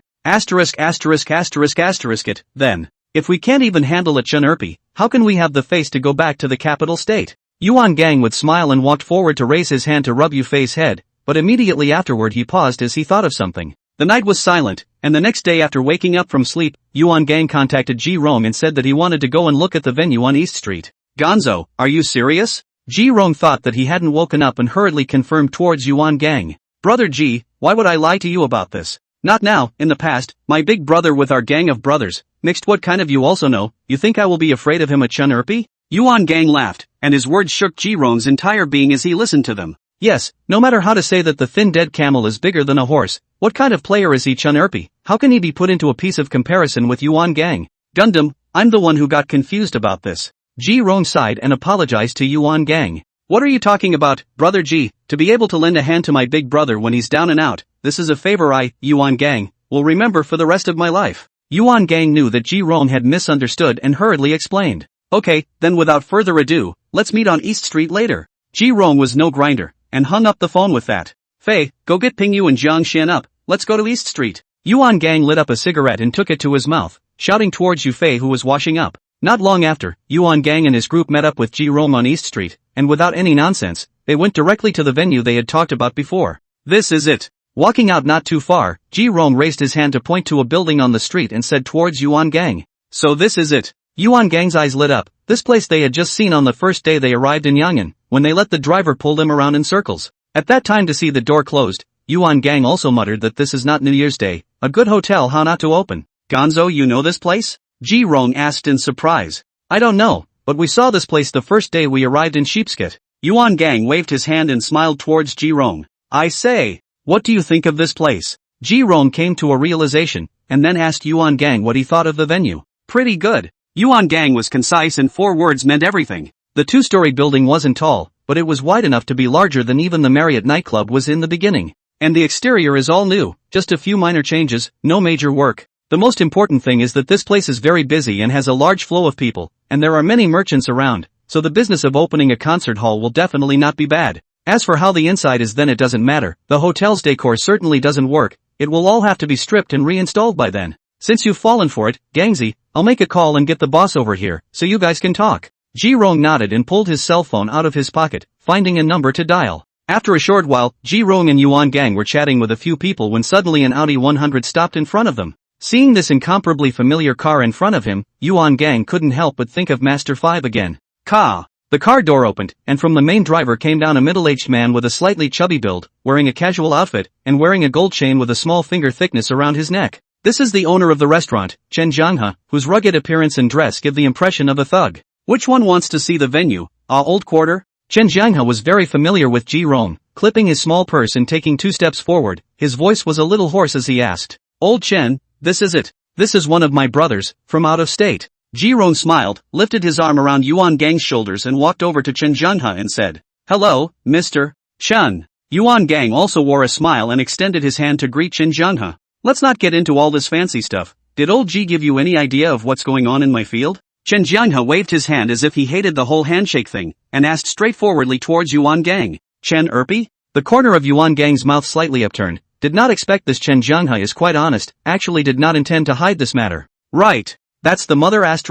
It, then. If we can't even handle a Chunurpi, how can we have the face to go back to the capital state? Yuan Gang would smile and walked forward to raise his hand to rub Yufei's head, but immediately afterward he paused as he thought of something. The night was silent, and the next day after waking up from sleep, Yuan Gang contacted Ji Rong and said that he wanted to go and look at the venue on East Street. Gonzo, are you serious? Ji Rong thought that he hadn't woken up and hurriedly confirmed towards Yuan Gang. Brother Ji, why would I lie to you about this? Not now, in the past, my big brother with our gang of brothers. Mixed, what kind of you also know? You think I will be afraid of him, a Chunurpi? Yuan Gang laughed, and his words shook Ji Rong's entire being as he listened to them. Yes, no matter how to say that the thin dead camel is bigger than a horse, what kind of player is he, Chunurpi? How can he be put into a piece of comparison with Yuan Gang? Gundam, I'm the one who got confused about this. Ji Rong sighed and apologized to Yuan Gang. What are you talking about, brother Ji? To be able to lend a hand to my big brother when he's down and out, this is a favor I, Yuan Gang, will remember for the rest of my life. Yuan Gang knew that Ji Rong had misunderstood and hurriedly explained. Okay, then without further ado, let's meet on East Street later. Ji Rong was no grinder, and hung up the phone with that. Fei, go get Ping Yu and Jiang Xian up, let's go to East Street. Yuan Gang lit up a cigarette and took it to his mouth, shouting towards Yu Fei who was washing up. Not long after, Yuan Gang and his group met up with Ji Rong on East Street, and without any nonsense, they went directly to the venue they had talked about before. This is it. Walking out not too far, Ji Rong raised his hand to point to a building on the street and said towards Yuan Gang. So this is it. Yuan Gang's eyes lit up. This place they had just seen on the first day they arrived in Yangon, when they let the driver pull them around in circles. At that time to see the door closed, Yuan Gang also muttered that this is not New Year's Day, a good hotel how not to open. Gonzo, you know this place? Ji Rong asked in surprise. I don't know, but we saw this place the first day we arrived in Sheepskit. Yuan Gang waved his hand and smiled towards Ji Rong. I say, what do you think of this place? Ji Rong came to a realization, and then asked Yuan Gang what he thought of the venue. Pretty good. Yuan Gang was concise and 4 words meant everything. The 2-story building wasn't tall, but it was wide enough to be larger than even the Marriott nightclub was in the beginning. And the exterior is all new, just a few minor changes, no major work. The most important thing is that this place is very busy and has a large flow of people, and there are many merchants around, so the business of opening a concert hall will definitely not be bad. As for how the inside is, then it doesn't matter. The hotel's decor certainly doesn't work, it will all have to be stripped and reinstalled by then. Since you've fallen for it, Gangzy, I'll make a call and get the boss over here, so you guys can talk. Ji Rong nodded and pulled his cell phone out of his pocket, finding a number to dial. After a short while, Ji Rong and Yuan Gang were chatting with a few people when suddenly an Audi 100 stopped in front of them. Seeing this incomparably familiar car in front of him, Yuan Gang couldn't help but think of Master 5 again. Ka! The car door opened, and from the main driver came down a middle-aged man with a slightly chubby build, wearing a casual outfit, and wearing a gold chain with a small finger thickness around his neck. This is the owner of the restaurant, Chen Jianghe, whose rugged appearance and dress give the impression of a thug. Which one wants to see the venue? Old quarter? Chen Jianghe was very familiar with Ji Rong, clipping his small purse and taking 2 steps forward. His voice was a little hoarse as he asked. Old Chen, this is it. This is one of my brothers, from out of state. Ji Rong smiled, lifted his arm around Yuan Gang's shoulders and walked over to Chen Jianghe and said, Hello, Mr. Chen. Yuan Gang also wore a smile and extended his hand to greet Chen Jianghe. Let's not get into all this fancy stuff. Did old Ji give you any idea of what's going on in my field? Chen Jianghe waved his hand as if he hated the whole handshake thing, and asked straightforwardly towards Yuan Gang. Chen Erpi? The corner of Yuan Gang's mouth slightly upturned. Did not expect this. Chen Jianghe is quite honest, actually did not intend to hide this matter. Right. That's the mother *********.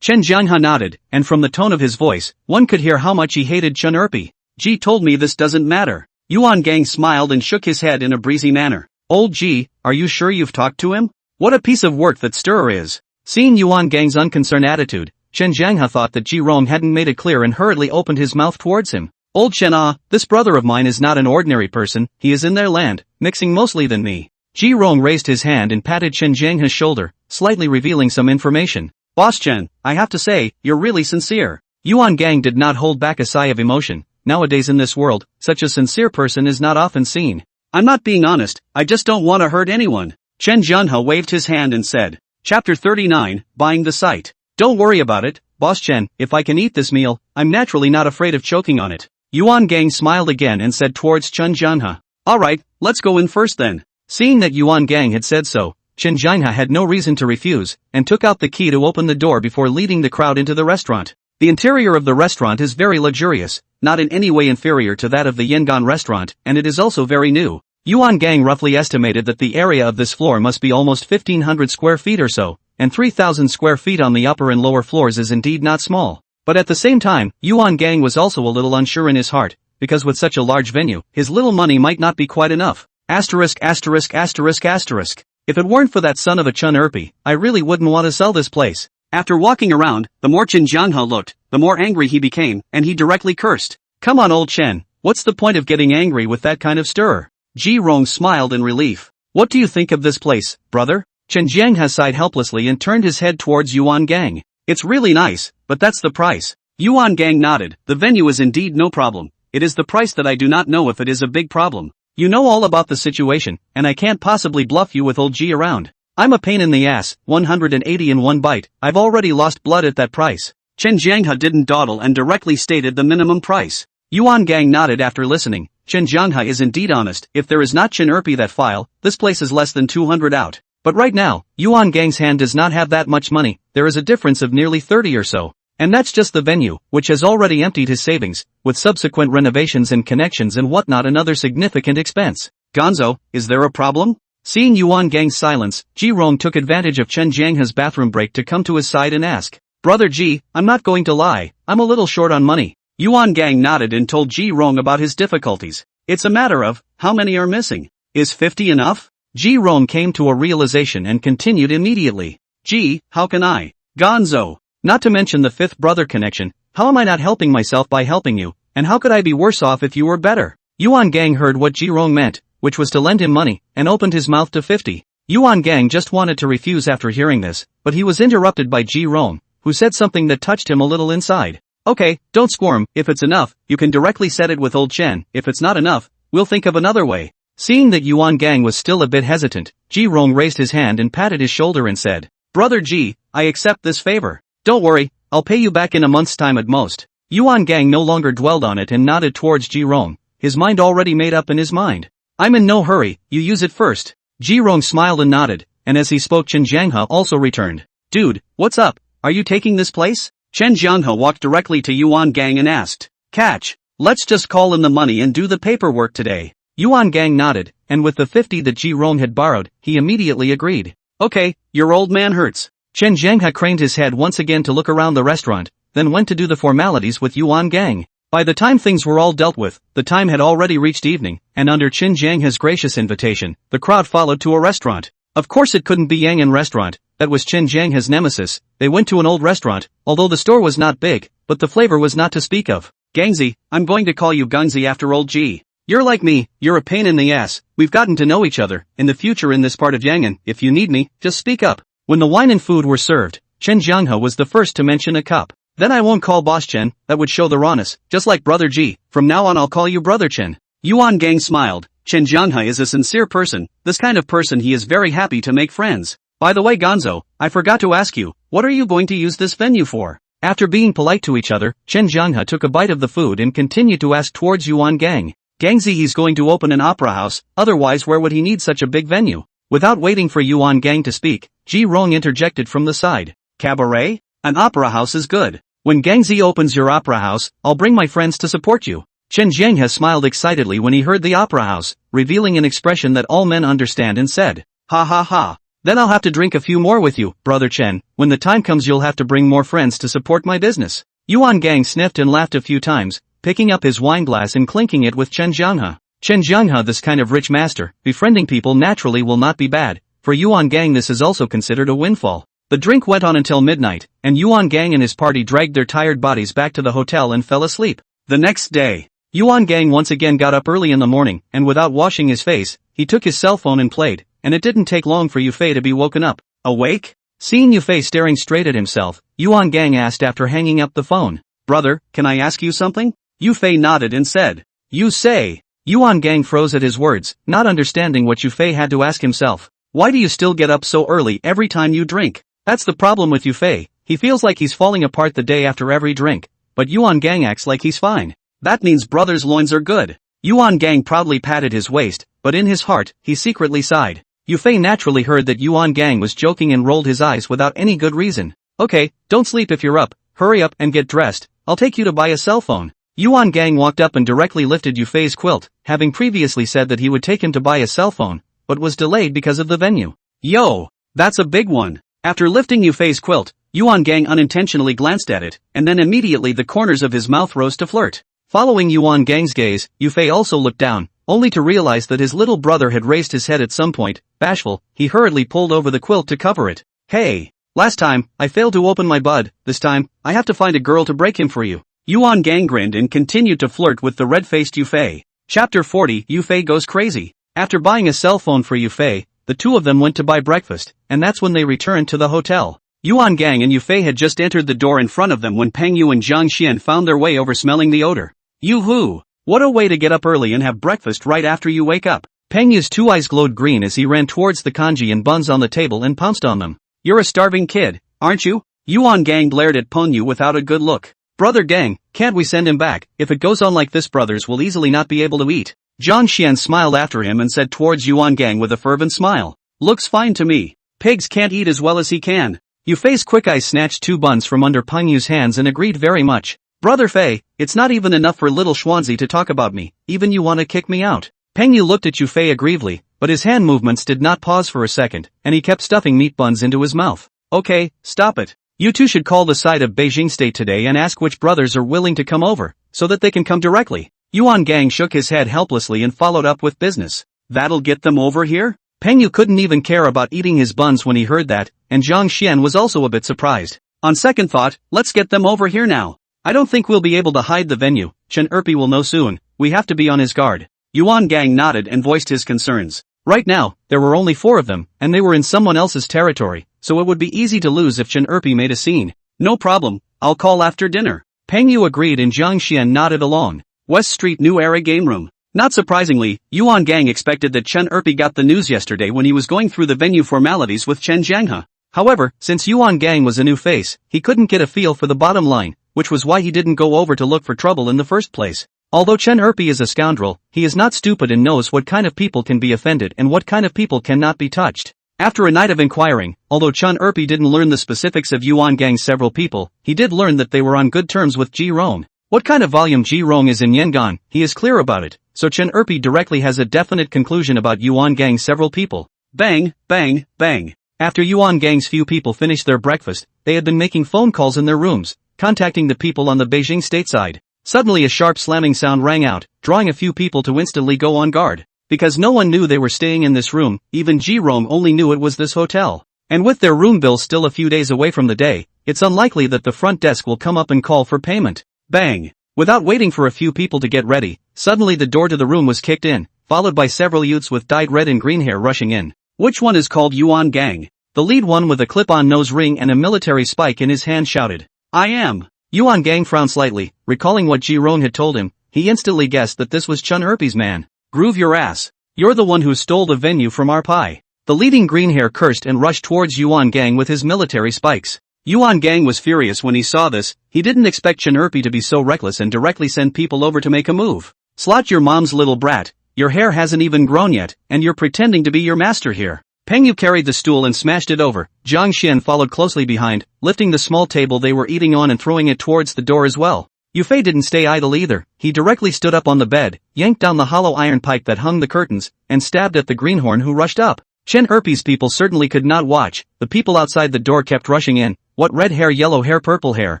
Chen Jianghe nodded, and from the tone of his voice, one could hear how much he hated Chen Erpi. Ji told me this doesn't matter. Yuan Gang smiled and shook his head in a breezy manner. Old Ji, are you sure you've talked to him? What a piece of work that stirrer is. Seeing Yuan Gang's unconcerned attitude, Chen Jianghe thought that Ji Rong hadn't made it clear and hurriedly opened his mouth towards him. Old Chen, this brother of mine is not an ordinary person, he is in their land, mixing mostly than me. Ji Rong raised his hand and patted Chen Jianghe's shoulder, slightly revealing some information. Boss Chen, I have to say, you're really sincere. Yuan Gang did not hold back a sigh of emotion. Nowadays in this world, such a sincere person is not often seen. I'm not being honest, I just don't want to hurt anyone. Chen Jianghe waved his hand and said. Chapter 39, Buying the Site. Don't worry about it, Boss Chen, if I can eat this meal, I'm naturally not afraid of choking on it. Yuan Gang smiled again and said towards Chen Jianghe. Alright, let's go in first then. Seeing that Yuan Gang had said so, Chen Jianghe had no reason to refuse, and took out the key to open the door before leading the crowd into the restaurant. The interior of the restaurant is very luxurious, not in any way inferior to that of the Yangon restaurant, and it is also very new. Yuan Gang roughly estimated that the area of this floor must be almost 1500 square feet or so, and 3000 square feet on the upper and lower floors is indeed not small. But at the same time, Yuan Gang was also a little unsure in his heart, because with such a large venue, his little money might not be quite enough. Asterisk asterisk asterisk asterisk. If it weren't for that son of a Chun Erpi, I really wouldn't want to sell this place. After walking around, the more Chen Jianghe looked, the more angry he became, and he directly cursed. Come on old Chen, what's the point of getting angry with that kind of stirrer? Ji Rong smiled in relief. What do you think of this place, brother? Chen Jianghe sighed helplessly and turned his head towards Yuan Gang. It's really nice, but that's the price. Yuan Gang nodded. The venue is indeed no problem. It is the price that I do not know if it is a big problem. You know all about the situation, and I can't possibly bluff you with old G around. I'm a pain in the ass, 180 in one bite. I've already lost blood at that price. Chen Jianghe didn't dawdle and directly stated the minimum price. Yuan Gang nodded after listening. Chen Jianghe is indeed honest. If there is not Chen Erpi that file, this place is less than 200 out. But right now, Yuan Gang's hand does not have that much money. There is a difference of nearly 30 or so. And that's just the venue, which has already emptied his savings, with subsequent renovations and connections and whatnot another significant expense. Gonzo, is there a problem? Seeing Yuan Gang's silence, Ji Rong took advantage of Chen Jianghe's bathroom break to come to his side and ask, Brother Ji, I'm not going to lie, I'm a little short on money. Yuan Gang nodded and told Ji Rong about his difficulties. It's a matter of, how many are missing? Is 50 enough? Ji Rong came to a realization and continued immediately. Gee, how can I? Gonzo. Not to mention the fifth brother connection, how am I not helping myself by helping you, and how could I be worse off if you were better? Yuan Gang heard what Ji Rong meant, which was to lend him money, and opened his mouth to 50. Yuan Gang just wanted to refuse after hearing this, but he was interrupted by Ji Rong, who said something that touched him a little inside. Okay, don't squirm, if it's enough, you can directly set it with old Chen, if it's not enough, we'll think of another way. Seeing that Yuan Gang was still a bit hesitant, Ji Rong raised his hand and patted his shoulder and said, Brother Ji, I accept this favor. Don't worry, I'll pay you back in a month's time at most. Yuan Gang no longer dwelled on it and nodded towards Ji Rong, his mind already made up in his mind. I'm in no hurry, you use it first. Ji Rong smiled and nodded, and as he spoke Chen Jianghe also returned. Dude, what's up, are you taking this place? Chen Jianghe walked directly to Yuan Gang and asked, Catch, let's just call in the money and do the paperwork today. Yuan Gang nodded, and with the 50 that Ji Rong had borrowed, he immediately agreed. Okay, your old man hurts. Chen Jianghe craned his head once again to look around the restaurant, then went to do the formalities with Yuan Gang. By the time things were all dealt with, the time had already reached evening, and under Chen Jianghe's gracious invitation, the crowd followed to a restaurant. Of course it couldn't be Yang'an restaurant, that was Chen Jianghe's nemesis. They went to an old restaurant, although the store was not big, but the flavor was not to speak of. Gangzi, I'm going to call you Gangzi after old G. You're like me, you're a pain in the ass. We've gotten to know each other. In the future in this part of Yang'an, if you need me, just speak up. When the wine and food were served, Chen Jianghe was the first to mention a cup. Then I won't call Boss Chen, that would show the rawness, just like Brother G. From now on I'll call you Brother Chen. Yuan Gang smiled. Chen Jianghe is a sincere person, this kind of person he is very happy to make friends. By the way Gonzo, I forgot to ask you, what are you going to use this venue for? After being polite to each other, Chen Jianghe took a bite of the food and continued to ask towards Yuan Gang. Gangzi, he's going to open an opera house, otherwise where would he need such a big venue? Without waiting for Yuan Gang to speak, Ji Rong interjected from the side. Cabaret? An opera house is good. When Gangzi opens your opera house, I'll bring my friends to support you. Chen Jianghe smiled excitedly when he heard the opera house, revealing an expression that all men understand and said, Ha ha ha. Then I'll have to drink a few more with you, Brother Chen. When the time comes you'll have to bring more friends to support my business. Yuan Gang sniffed and laughed a few times, picking up his wine glass and clinking it with Chen Jianghe. Chen Jianghe, this kind of rich master, befriending people naturally will not be bad. For Yuan Gang this is also considered a windfall. The drink went on until midnight, and Yuan Gang and his party dragged their tired bodies back to the hotel and fell asleep. The next day, Yuan Gang once again got up early in the morning, and without washing his face, he took his cell phone and played, and it didn't take long for Yufei to be woken up. Awake? Seeing Yufei staring straight at himself, Yuan Gang asked after hanging up the phone. Brother, can I ask you something? Yufei nodded and said, You say? Yuan Gang froze at his words, not understanding what Yufei had to ask himself. Why do you still get up so early every time you drink? That's the problem with Yufei, he feels like he's falling apart the day after every drink, but Yuan Gang acts like he's fine. That means brother's loins are good. Yuan Gang proudly patted his waist, but in his heart, he secretly sighed. Yufei naturally heard that Yuan Gang was joking and rolled his eyes without any good reason. Okay, don't sleep if you're up, hurry up and get dressed, I'll take you to buy a cell phone. Yuan Gang walked up and directly lifted Yufei's quilt, having previously said that he would take him to buy a cell phone, but was delayed because of the venue. Yo, that's a big one. After lifting Yufei's quilt, Yuan Gang unintentionally glanced at it, and then immediately the corners of his mouth rose to flirt. Following Yuan Gang's gaze, Yufei also looked down, only to realize that his little brother had raised his head at some point. Bashful, he hurriedly pulled over the quilt to cover it. Hey, last time, I failed to open my bud, this time, I have to find a girl to break him for you. Yuan Gang grinned and continued to flirt with the red-faced Yufei. Chapter 40, Yufei goes crazy. After buying a cell phone for Yufei, the two of them went to buy breakfast, and that's when they returned to the hotel. Yuan Gang and Yufei had just entered the door in front of them when Peng Yu and Zhang Xian found their way over smelling the odor. Yoo-hoo! What a way to get up early and have breakfast right after you wake up. Peng Yu's two eyes glowed green as he ran towards the kanji and buns on the table and pounced on them. You're a starving kid, aren't you? Yuan Gang glared at Peng Yu without a good look. Brother Gang, can't we send him back? If it goes on like this, brothers will easily not be able to eat. Zhang Xian smiled after him and said towards Yuan Gang with a fervent smile. Looks fine to me. Pigs can't eat as well as he can. Yufei's quick eyes snatched two buns from under Peng Yu's hands and agreed very much. Brother Fei, it's not even enough for little Schwanzi to talk about me, even you wanna kick me out. Peng Yu looked at Yufei aggressively, but his hand movements did not pause for a second, and he kept stuffing meat buns into his mouth. Okay, stop it. You two should call the side of Beijing State today and ask which brothers are willing to come over, so that they can come directly. Yuan Gang shook his head helplessly and followed up with business. That'll get them over here? Peng Yu couldn't even care about eating his buns when he heard that, and Zhang Xian was also a bit surprised. On second thought, let's get them over here now. I don't think we'll be able to hide the venue. Chen Erpi will know soon. We have to be on his guard. Yuan Gang nodded and voiced his concerns. Right now, there were only 4 of them, and they were in someone else's territory, so it would be easy to lose if Chen Erpi made a scene. No problem, I'll call after dinner. Peng Yu agreed and Zhang Xian nodded along. West Street New Era Game Room. Not surprisingly, Yuan Gang expected that Chen Erpi got the news yesterday when he was going through the venue formalities with Chen Jianghe. However, since Yuan Gang was a new face, he couldn't get a feel for the bottom line, which was why he didn't go over to look for trouble in the first place. Although Chen Erpi is a scoundrel, he is not stupid and knows what kind of people can be offended and what kind of people cannot be touched. After a night of inquiring, although Chen Erpi didn't learn the specifics of Yuan Gang's several people, he did learn that they were on good terms with Ji Rong. What kind of volume Ji Rong is in Yangon, he is clear about it, so Chen Erpi directly has a definite conclusion about Yuan Gang's several people. Bang, bang, bang. After Yuan Gang's few people finished their breakfast, they had been making phone calls in their rooms, contacting the people on the Beijing State side. Suddenly a sharp slamming sound rang out, drawing a few people to instantly go on guard. Because no one knew they were staying in this room, even Ji Rong only knew it was this hotel. And with their room bill still a few days away from the day, it's unlikely that the front desk will come up and call for payment. Bang! Without waiting for a few people to get ready, suddenly the door to the room was kicked in, followed by several youths with dyed red and green hair rushing in. Which one is called Yuan Gang? The lead one with a clip-on nose ring and a military spike in his hand shouted. I am. Yuan Gang frowned slightly, recalling what Ji Rong had told him. He instantly guessed that this was Chen Erpi's man. Groove your ass. You're the one who stole the venue from our pie. The leading green hair cursed and rushed towards Yuan Gang with his military spikes. Yuan Gang was furious when he saw this. He didn't expect Chen Erpi to be so reckless and directly send people over to make a move. Slot your mom's little brat. Your hair hasn't even grown yet, and you're pretending to be your master here. Peng Yu carried the stool and smashed it over. Zhang Xian followed closely behind, lifting the small table they were eating on and throwing it towards the door as well. Yufei didn't stay idle either. He directly stood up on the bed, yanked down the hollow iron pipe that hung the curtains, and stabbed at the greenhorn who rushed up. Chen Erpi's people certainly could not watch. The people outside the door kept rushing in. What red hair, yellow hair, purple hair,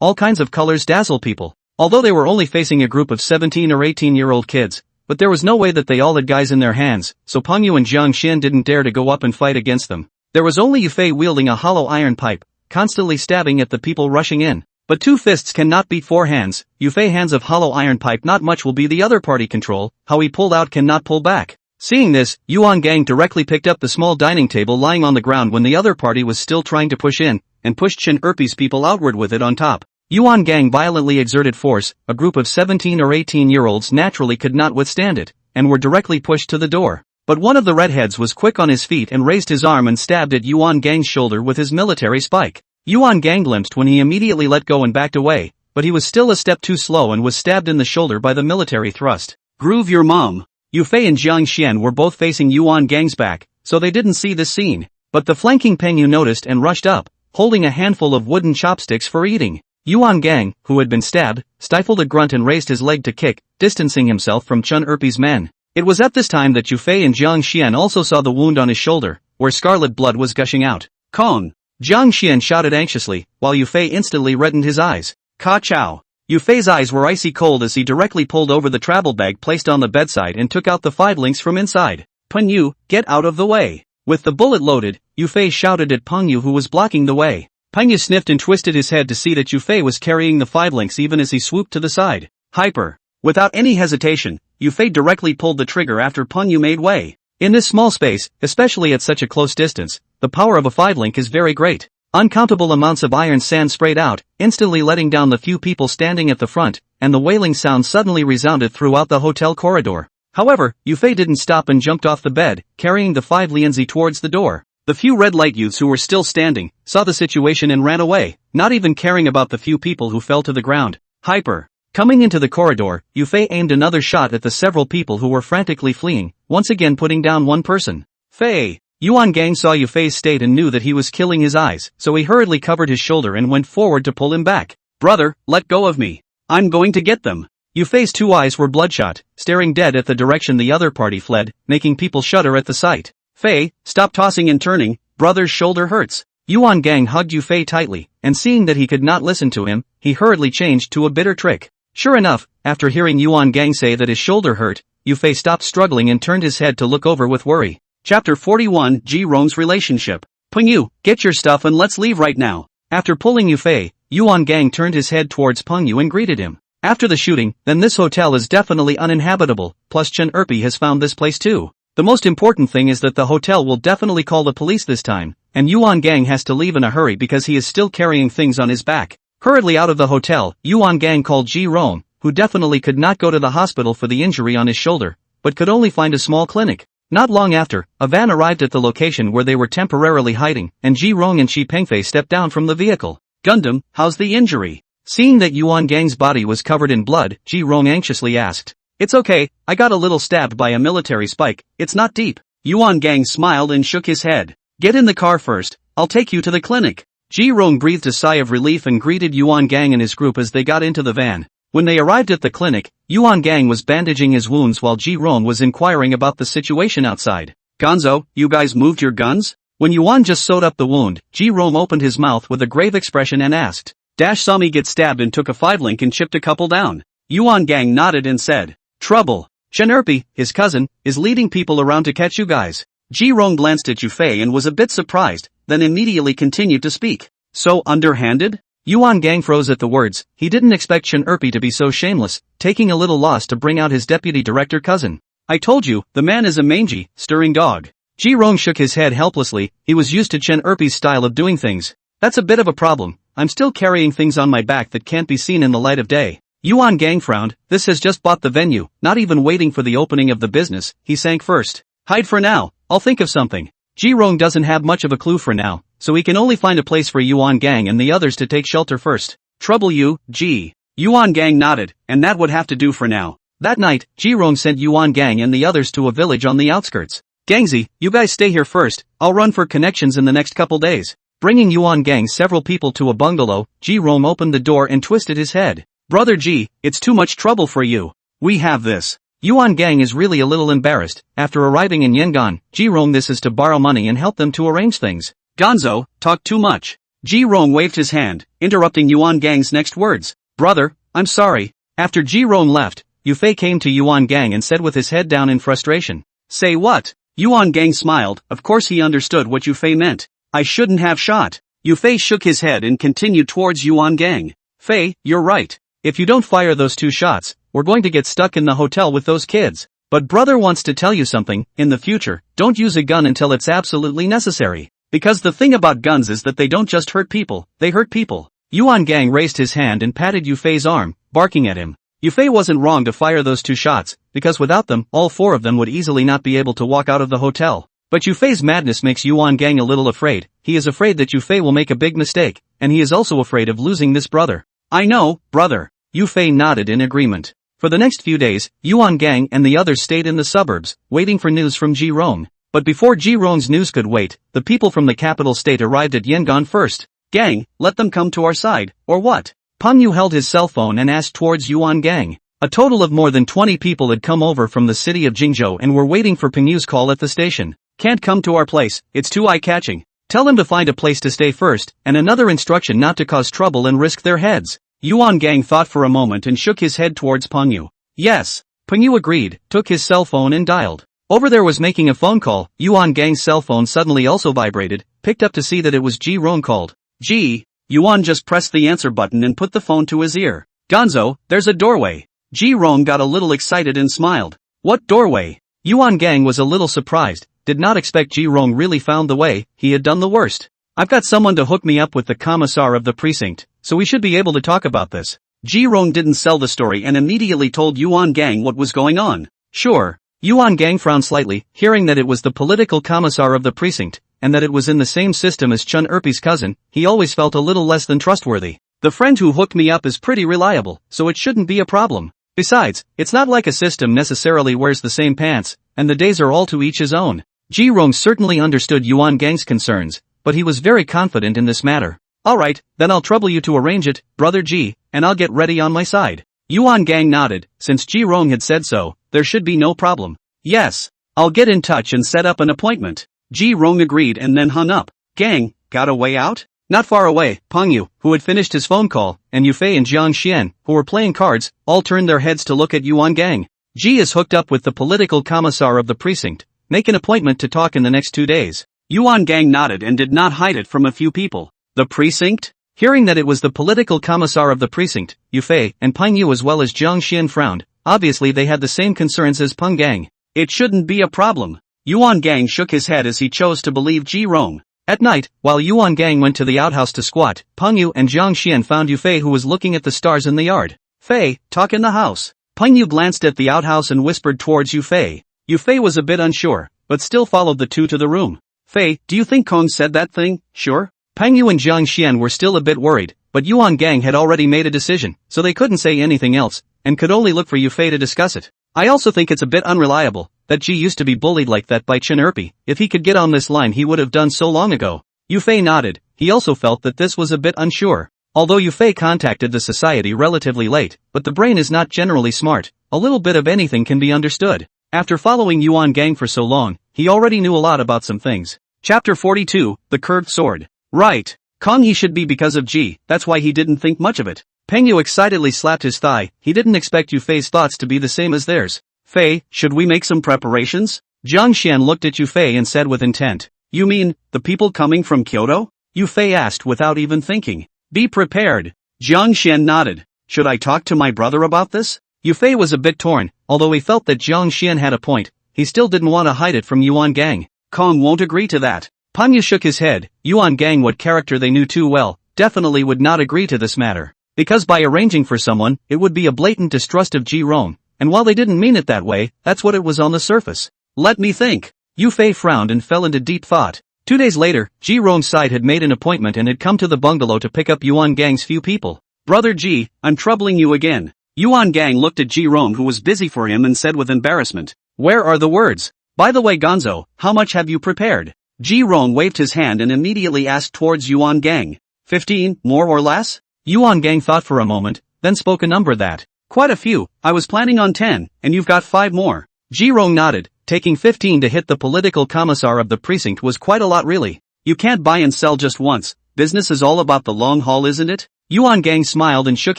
all kinds of colors dazzle people. Although they were only facing a group of 17 or 18-year-old kids, but there was no way that they all had guys in their hands, so Peng Yu and Zhang Xian didn't dare to go up and fight against them. There was only Yufei wielding a hollow iron pipe, constantly stabbing at the people rushing in. But 2 fists cannot beat 4 hands. Yufei hands of hollow iron pipe, not much will be the other party control. How he pulled out cannot pull back. Seeing this, Yuan Gang directly picked up the small dining table lying on the ground when the other party was still trying to push in, and pushed Chen Erpi's people outward with it on top. Yuan Gang violently exerted force. A group of 17 or 18-year-olds naturally could not withstand it, and were directly pushed to the door. But one of the redheads was quick on his feet and raised his arm and stabbed at Yuan Gang's shoulder with his military spike. Yuan Gang glimpsed when he immediately let go and backed away, but he was still a step too slow and was stabbed in the shoulder by the military thrust. Groove your mom. Yufei and Zhang Xian were both facing Yuan Gang's back, so they didn't see this scene. But the flanking Peng Yu noticed and rushed up, holding a handful of wooden chopsticks for eating. Yuan Gang, who had been stabbed, stifled a grunt and raised his leg to kick, distancing himself from Chun Erpi's men. It was at this time that Yufei and Jiang Xian also saw the wound on his shoulder, where scarlet blood was gushing out. Kong! Jiang Xian shouted anxiously, while Yufei instantly reddened his eyes. Ka chow! Yufei's eyes were icy cold as he directly pulled over the travel bag placed on the bedside and took out the 5 links from inside. Peng Yu, get out of the way! With the bullet loaded, Yufei shouted at Peng Yu who was blocking the way. Peng Yu sniffed and twisted his head to see that Yufei was carrying the 5 links even as he swooped to the side. Hyper! Without any hesitation, Yufei directly pulled the trigger after Peng Yu made way. In this small space, especially at such a close distance, the power of a 5-link is very great. Uncountable amounts of iron sand sprayed out, instantly letting down the few people standing at the front, and the wailing sound suddenly resounded throughout the hotel corridor. However, Yufei didn't stop and jumped off the bed, carrying the 5 lianzi towards the door. The few red light youths who were still standing, saw the situation and ran away, not even caring about the few people who fell to the ground. Hyper! Coming into the corridor, Yufei aimed another shot at the several people who were frantically fleeing, once again putting down one person. Fei! Yuan Gang saw Yufei's state and knew that he was killing his eyes, so he hurriedly covered his shoulder and went forward to pull him back. Brother, let go of me. I'm going to get them. Yufei's 2 eyes were bloodshot, staring dead at the direction the other party fled, making people shudder at the sight. Fei, stop tossing and turning, brother's shoulder hurts. Yuan Gang hugged Yufei tightly, and seeing that he could not listen to him, he hurriedly changed to a bitter trick. Sure enough, after hearing Yuan Gang say that his shoulder hurt, Yufei stopped struggling and turned his head to look over with worry. Chapter 41 Ji Rong's Relationship. Peng Yu, get your stuff and let's leave right now. After pulling Yufei, Yuan Gang turned his head towards Peng Yu and greeted him. After the shooting, then this hotel is definitely uninhabitable, plus Chen Erpi has found this place too. The most important thing is that the hotel will definitely call the police this time, and Yuan Gang has to leave in a hurry because he is still carrying things on his back. Hurriedly out of the hotel, Yuan Gang called Ji Rong, who definitely could not go to the hospital for the injury on his shoulder, but could only find a small clinic. Not long after, a van arrived at the location where they were temporarily hiding, and Ji Rong and Shi Pengfei stepped down from the vehicle. Gundam, how's the injury? Seeing that Yuan Gang's body was covered in blood, Ji Rong anxiously asked. It's okay, I got a little stabbed by a military spike, it's not deep. Yuan Gang smiled and shook his head. Get in the car first, I'll take you to the clinic. Ji Rong breathed a sigh of relief and greeted Yuan Gang and his group as they got into the van. When they arrived at the clinic, Yuan Gang was bandaging his wounds while Ji Rong was inquiring about the situation outside. Gonzo, you guys moved your guns? When Yuan just sewed up the wound, Ji Rong opened his mouth with a grave expression and asked. Dash saw me get stabbed and took a 5-link and chipped a couple down. Yuan Gang nodded and said. Trouble. Chen Erpi, his cousin, is leading people around to catch you guys. Ji Rong glanced at Yufei and was a bit surprised, then immediately continued to speak. So underhanded? Yuan Gang froze at the words. He didn't expect Chen Erpi to be so shameless, taking a little loss to bring out his deputy director cousin. I told you, the man is a mangy, stirring dog. Ji Rong shook his head helplessly, he was used to Chen Erpi's style of doing things. That's a bit of a problem, I'm still carrying things on my back that can't be seen in the light of day. Yuan Gang frowned, this has just bought the venue, not even waiting for the opening of the business, he sank first. Hide for now, I'll think of something. Ji Rong doesn't have much of a clue for now, so he can only find a place for Yuan Gang and the others to take shelter first. Trouble you, Ji. Yuan Gang nodded, and that would have to do for now. That night, Ji Rong sent Yuan Gang and the others to a village on the outskirts. Gangzi, you guys stay here first, I'll run for connections in the next couple days. Bringing Yuan Gang several people to a bungalow, Ji Rong opened the door and twisted his head. Brother Ji, it's too much trouble for you. We have this. Yuan Gang is really a little embarrassed. After arriving in Yangon, Ji Rong this is to borrow money and help them to arrange things. Gonzo, talk too much. Ji Rong waved his hand, interrupting Yuan Gang's next words. Brother, I'm sorry. After Ji Rong left, Yufei came to Yuan Gang and said with his head down in frustration. Say what? Yuan Gang smiled, of course he understood what Yufei meant. I shouldn't have shot. Yufei shook his head and continued towards Yuan Gang. Fei, you're right. If you don't fire those 2 shots, we're going to get stuck in the hotel with those kids. But brother wants to tell you something, in the future, don't use a gun until it's absolutely necessary. Because the thing about guns is that they don't just hurt people, they hurt people. Yuan Gang raised his hand and patted Yufei's arm, barking at him. Yufei wasn't wrong to fire those 2 shots, because without them, all 4 of them would easily not be able to walk out of the hotel. But Yufei's madness makes Yuan Gang a little afraid. He is afraid that Yufei will make a big mistake, and he is also afraid of losing this brother. I know, brother. Yufei nodded in agreement. For the next few days, Yuan Gang and the others stayed in the suburbs, waiting for news from Ji Rong. But before Ji Rong's news could wait, the people from the capital state arrived at Yangon first. Gang, let them come to our side, or what? Peng Yu held his cell phone and asked towards Yuan Gang. A total of more than 20 people had come over from the city of Jingzhou and were waiting for Peng Yu's call at the station. Can't come to our place, it's too eye-catching. Tell them to find a place to stay first, and another instruction not to cause trouble and risk their heads. Yuan Gang thought for a moment and shook his head towards Peng Yu. Yes. Peng Yu agreed, took his cell phone and dialed. Over there was making a phone call. Yuan Gang's cell phone suddenly also vibrated, picked up to see that it was Ji Rong called. Ji. Yuan just pressed the answer button and put the phone to his ear. Gonzo, there's a doorway. Ji Rong got a little excited and smiled. What doorway? Yuan Gang was a little surprised, did not expect Ji Rong really found the way, he had done the worst. I've got someone to hook me up with the commissar of the precinct, so we should be able to talk about this. Ji Rong didn't sell the story and immediately told Yuan Gang what was going on. Sure. Yuan Gang frowned slightly, hearing that it was the political commissar of the precinct, and that it was in the same system as Chun Erpi's cousin, he always felt a little less than trustworthy. The friend who hooked me up is pretty reliable, so it shouldn't be a problem. Besides, it's not like a system necessarily wears the same pants, and the days are all to each his own. Ji Rong certainly understood Yuan Gang's concerns, but he was very confident in this matter. Alright, then I'll trouble you to arrange it, brother Ji, and I'll get ready on my side. Yuan Gang nodded, since Ji Rong had said so, there should be no problem. Yes. I'll get in touch and set up an appointment. Ji Rong agreed and then hung up. Gang, got a way out? Not far away, Peng Yu, who had finished his phone call, and Yufei and Jiang Xian, who were playing cards, all turned their heads to look at Yuan Gang. Ji is hooked up with the political commissar of the precinct. Make an appointment to talk in the next 2 days. Yuan Gang nodded and did not hide it from a few people. The precinct? Hearing that it was the political commissar of the precinct, Yufei and Peng Yu as well as Jiang Xian frowned. Obviously they had the same concerns as Peng Gang. It shouldn't be a problem. Yuan Gang shook his head as he chose to believe Ji Rong. At night, while Yuan Gang went to the outhouse to squat, Peng Yu and Jiang Xian found Yufei who was looking at the stars in the yard. Fei, talk in the house. Peng Yu glanced at the outhouse and whispered towards Yufei. Yufei was a bit unsure, but still followed the two to the room. Fei, do you think Kong said that thing? Sure? Peng Yu and Jiang Xian were still a bit worried, but Yuan Gang had already made a decision, so they couldn't say anything else, and could only look for Yufei to discuss it. I also think it's a bit unreliable, that Ji used to be bullied like that by Chun Erpi. If he could get on this line he would have done so long ago. Yufei nodded, he also felt that this was a bit unsure. Although Yufei contacted the society relatively late, but the brain is not generally smart, a little bit of anything can be understood. After following Yuan Gang for so long, he already knew a lot about some things. Chapter 42, The Curved Sword. Right. Kong he should be because of Ji, that's why he didn't think much of it. Peng Yu excitedly slapped his thigh, he didn't expect Yufei's thoughts to be the same as theirs. Fei, should we make some preparations? Jiang Xian looked at Yufei and said with intent. You mean, the people coming from Kyoto? Yufei asked without even thinking. Be prepared. Jiang Xian nodded. Should I talk to my brother about this? Yufei was a bit torn, although he felt that Jiang Xian had a point, he still didn't want to hide it from Yuan Gang. Kong won't agree to that. Peng Yu shook his head, Yuan Gang what character they knew too well, definitely would not agree to this matter. Because by arranging for someone, it would be a blatant distrust of Ji Rong, and while they didn't mean it that way, that's what it was on the surface. Let me think. Yufei frowned and fell into deep thought. 2 days later, Ji Rong's side had made an appointment and had come to the bungalow to pick up Yuan Gang's few people. Brother Ji, I'm troubling you again. Yuan Gang looked at Ji Rong who was busy for him and said with embarrassment. Where are the words? By the way Gonzo, how much have you prepared? Ji Rong waved his hand and immediately asked towards Yuan Gang. 15, more or less? Yuan Gang thought for a moment, then spoke a number that. Quite a few, I was planning on 10, and you've got 5 more. Ji Rong nodded, taking 15 to hit the political commissar of the precinct was quite a lot really. You can't buy and sell just once, business is all about the long haul isn't it? Yuan Gang smiled and shook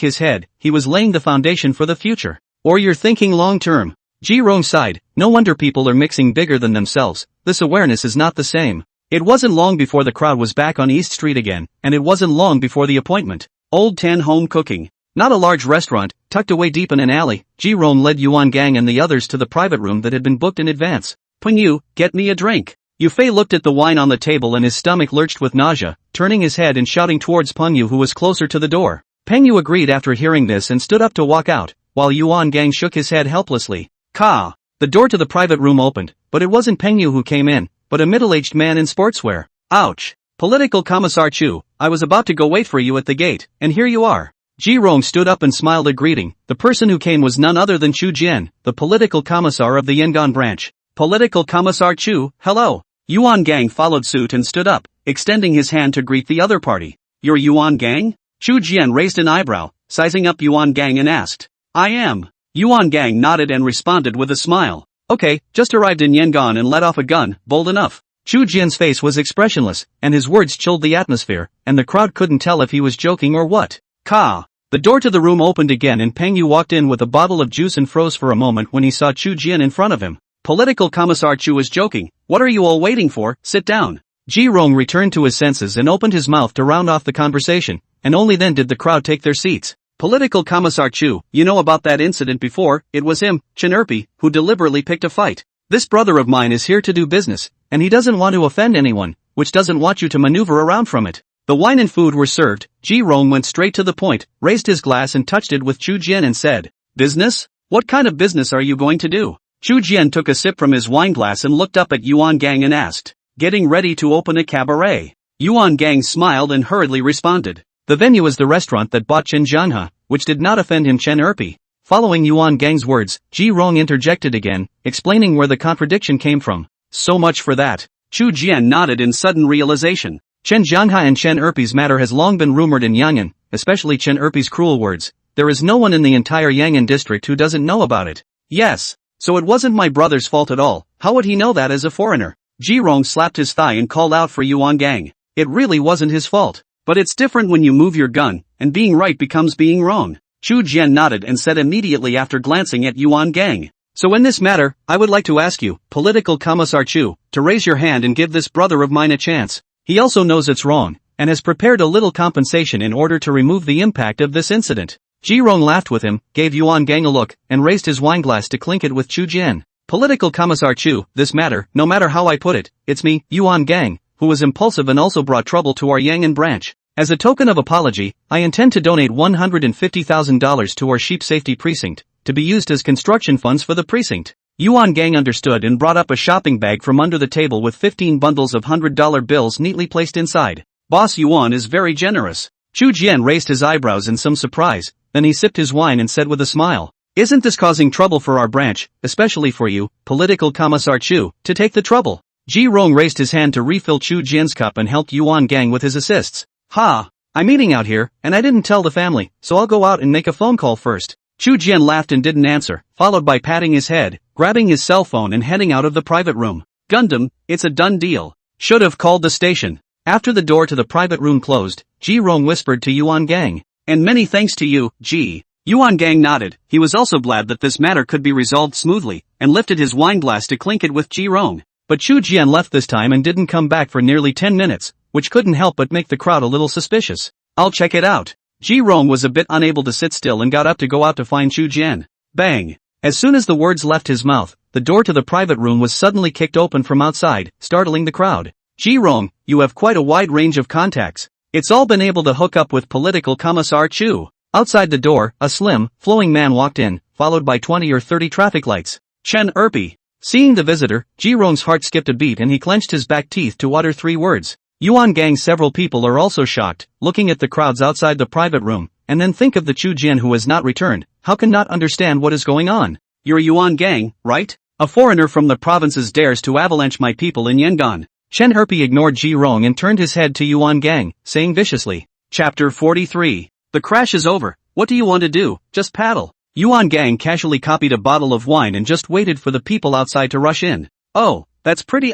his head, he was laying the foundation for the future. Or you're thinking long term. Ji Rong sighed, no wonder people are mixing bigger than themselves, this awareness is not the same. It wasn't long before the crowd was back on East Street again, and it wasn't long before the appointment. Old Tan home cooking. Not a large restaurant, tucked away deep in an alley, Ji Rong led Yuan Gang and the others to the private room that had been booked in advance. Peng Yu, get me a drink. Yufei looked at the wine on the table and his stomach lurched with nausea, turning his head and shouting towards Peng Yu who was closer to the door. Peng Yu agreed after hearing this and stood up to walk out, while Yuan Gang shook his head helplessly. Ka! The door to the private room opened, but it wasn't Peng Yu who came in, but a middle-aged man in sportswear. Ouch! Political Commissar Chu, I was about to go wait for you at the gate, and here you are. Ji Rong stood up and smiled a greeting. The person who came was none other than Chu Jian, the political commissar of the Yangon branch. Political Commissar Chu, hello. Yuan Gang followed suit and stood up, extending his hand to greet the other party. You're Yuan Gang? Chu Jian raised an eyebrow, sizing up Yuan Gang and asked. I am. Yuan Gang nodded and responded with a smile. Okay, just arrived in Yangon and let off a gun, bold enough. Chu Jian's face was expressionless, and his words chilled the atmosphere, and the crowd couldn't tell if he was joking or what. Ka. The door to the room opened again and Peng Yu walked in with a bottle of juice and froze for a moment when he saw Chu Jian in front of him. Political Commissar Chu is joking. What are you all waiting for? Sit down. Ji Rong returned to his senses and opened his mouth to round off the conversation, and only then did the crowd take their seats. Political Commissar Chu, you know about that incident before. It was him, Chen Erpi, who deliberately picked a fight. This brother of mine is here to do business, and he doesn't want to offend anyone, which doesn't want you to maneuver around from it. The wine and food were served. Ji Rong went straight to the point, raised his glass and touched it with Chu Jian and said, Business? What kind of business are you going to do? Chu Jian took a sip from his wine glass and looked up at Yuan Gang and asked, Getting ready to open a cabaret. Yuan Gang smiled and hurriedly responded. The venue is the restaurant that bought Chen Jianhe, which did not offend him Chen Erpi. Following Yuan Gang's words, Ji Rong interjected again, explaining where the contradiction came from. So much for that. Chu Jian nodded in sudden realization. Chen Jianhe and Chen Erpi's matter has long been rumored in Yangon, especially Chen Erpi's cruel words. There is no one in the entire Yangon district who doesn't know about it. Yes. So it wasn't my brother's fault at all. How would he know that as a foreigner? Ji Rong slapped his thigh and called out for Yuan Gang. It really wasn't his fault. But it's different when you move your gun, and being right becomes being wrong. Chu Jian nodded and said immediately after glancing at Yuan Gang. So in this matter, I would like to ask you, Political Commissar Chu, to raise your hand and give this brother of mine a chance. He also knows it's wrong, and has prepared a little compensation in order to remove the impact of this incident. Ji Rong laughed with him, gave Yuan Gang a look, and raised his wineglass to clink it with Chu Jian. Political Commissar Chu, this matter, no matter how I put it, it's me, Yuan Gang, who was impulsive and also brought trouble to our Yangon branch. As a token of apology, I intend to donate $150,000 to our sheep safety precinct, to be used as construction funds for the precinct. Yuan Gang understood and brought up a shopping bag from under the table with 15 bundles of $100 bills neatly placed inside. Boss Yuan is very generous. Chu Jian raised his eyebrows in some surprise, then he sipped his wine and said with a smile, Isn't this causing trouble for our branch, especially for you, Political Commissar Chu, to take the trouble? Ji Rong raised his hand to refill Chu Jian's cup and helped Yuan Gang with his assists. Ha! I'm eating out here, and I didn't tell the family, so I'll go out and make a phone call first. Chu Jian laughed and didn't answer, followed by patting his head, grabbing his cell phone and heading out of the private room. Gundam, it's a done deal. Should have called the station. After the door to the private room closed, Ji Rong whispered to Yuan Gang. And many thanks to you, Ji. Yuan Gang nodded. He was also glad that this matter could be resolved smoothly, and lifted his wineglass to clink it with Ji Rong. But Chu Jian left this time and didn't come back for nearly 10 minutes, which couldn't help but make the crowd a little suspicious. I'll check it out. Ji Rong was a bit unable to sit still and got up to go out to find Chu Jian. Bang! As soon as the words left his mouth, the door to the private room was suddenly kicked open from outside, startling the crowd. Ji Rong, you have quite a wide range of contacts. It's all been able to hook up with Political Commissar Chu. Outside the door, a slim, flowing man walked in, followed by 20 or 30 traffic lights. Chen Erpi. Seeing the visitor, Ji Rong's heart skipped a beat and he clenched his back teeth to utter 3 words. Yuan Gang. Several people are also shocked, looking at the crowds outside the private room, and then think of the Chu Jian who has not returned. How can not understand what is going on? You're Yuan Gang, right? A foreigner from the provinces dares to avalanche my people in Yangon. Chen Erpi ignored Ji Rong and turned his head to Yuan Gang, saying viciously. Chapter 43. The crash is over. What do you want to do? Just paddle. Yuan Gang casually copied a bottle of wine and just waited for the people outside to rush in. Oh, that's pretty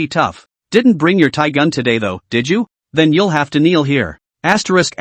tough. Didn't bring your Thai gun today though, did you? Then you'll have to kneel here. Asterisk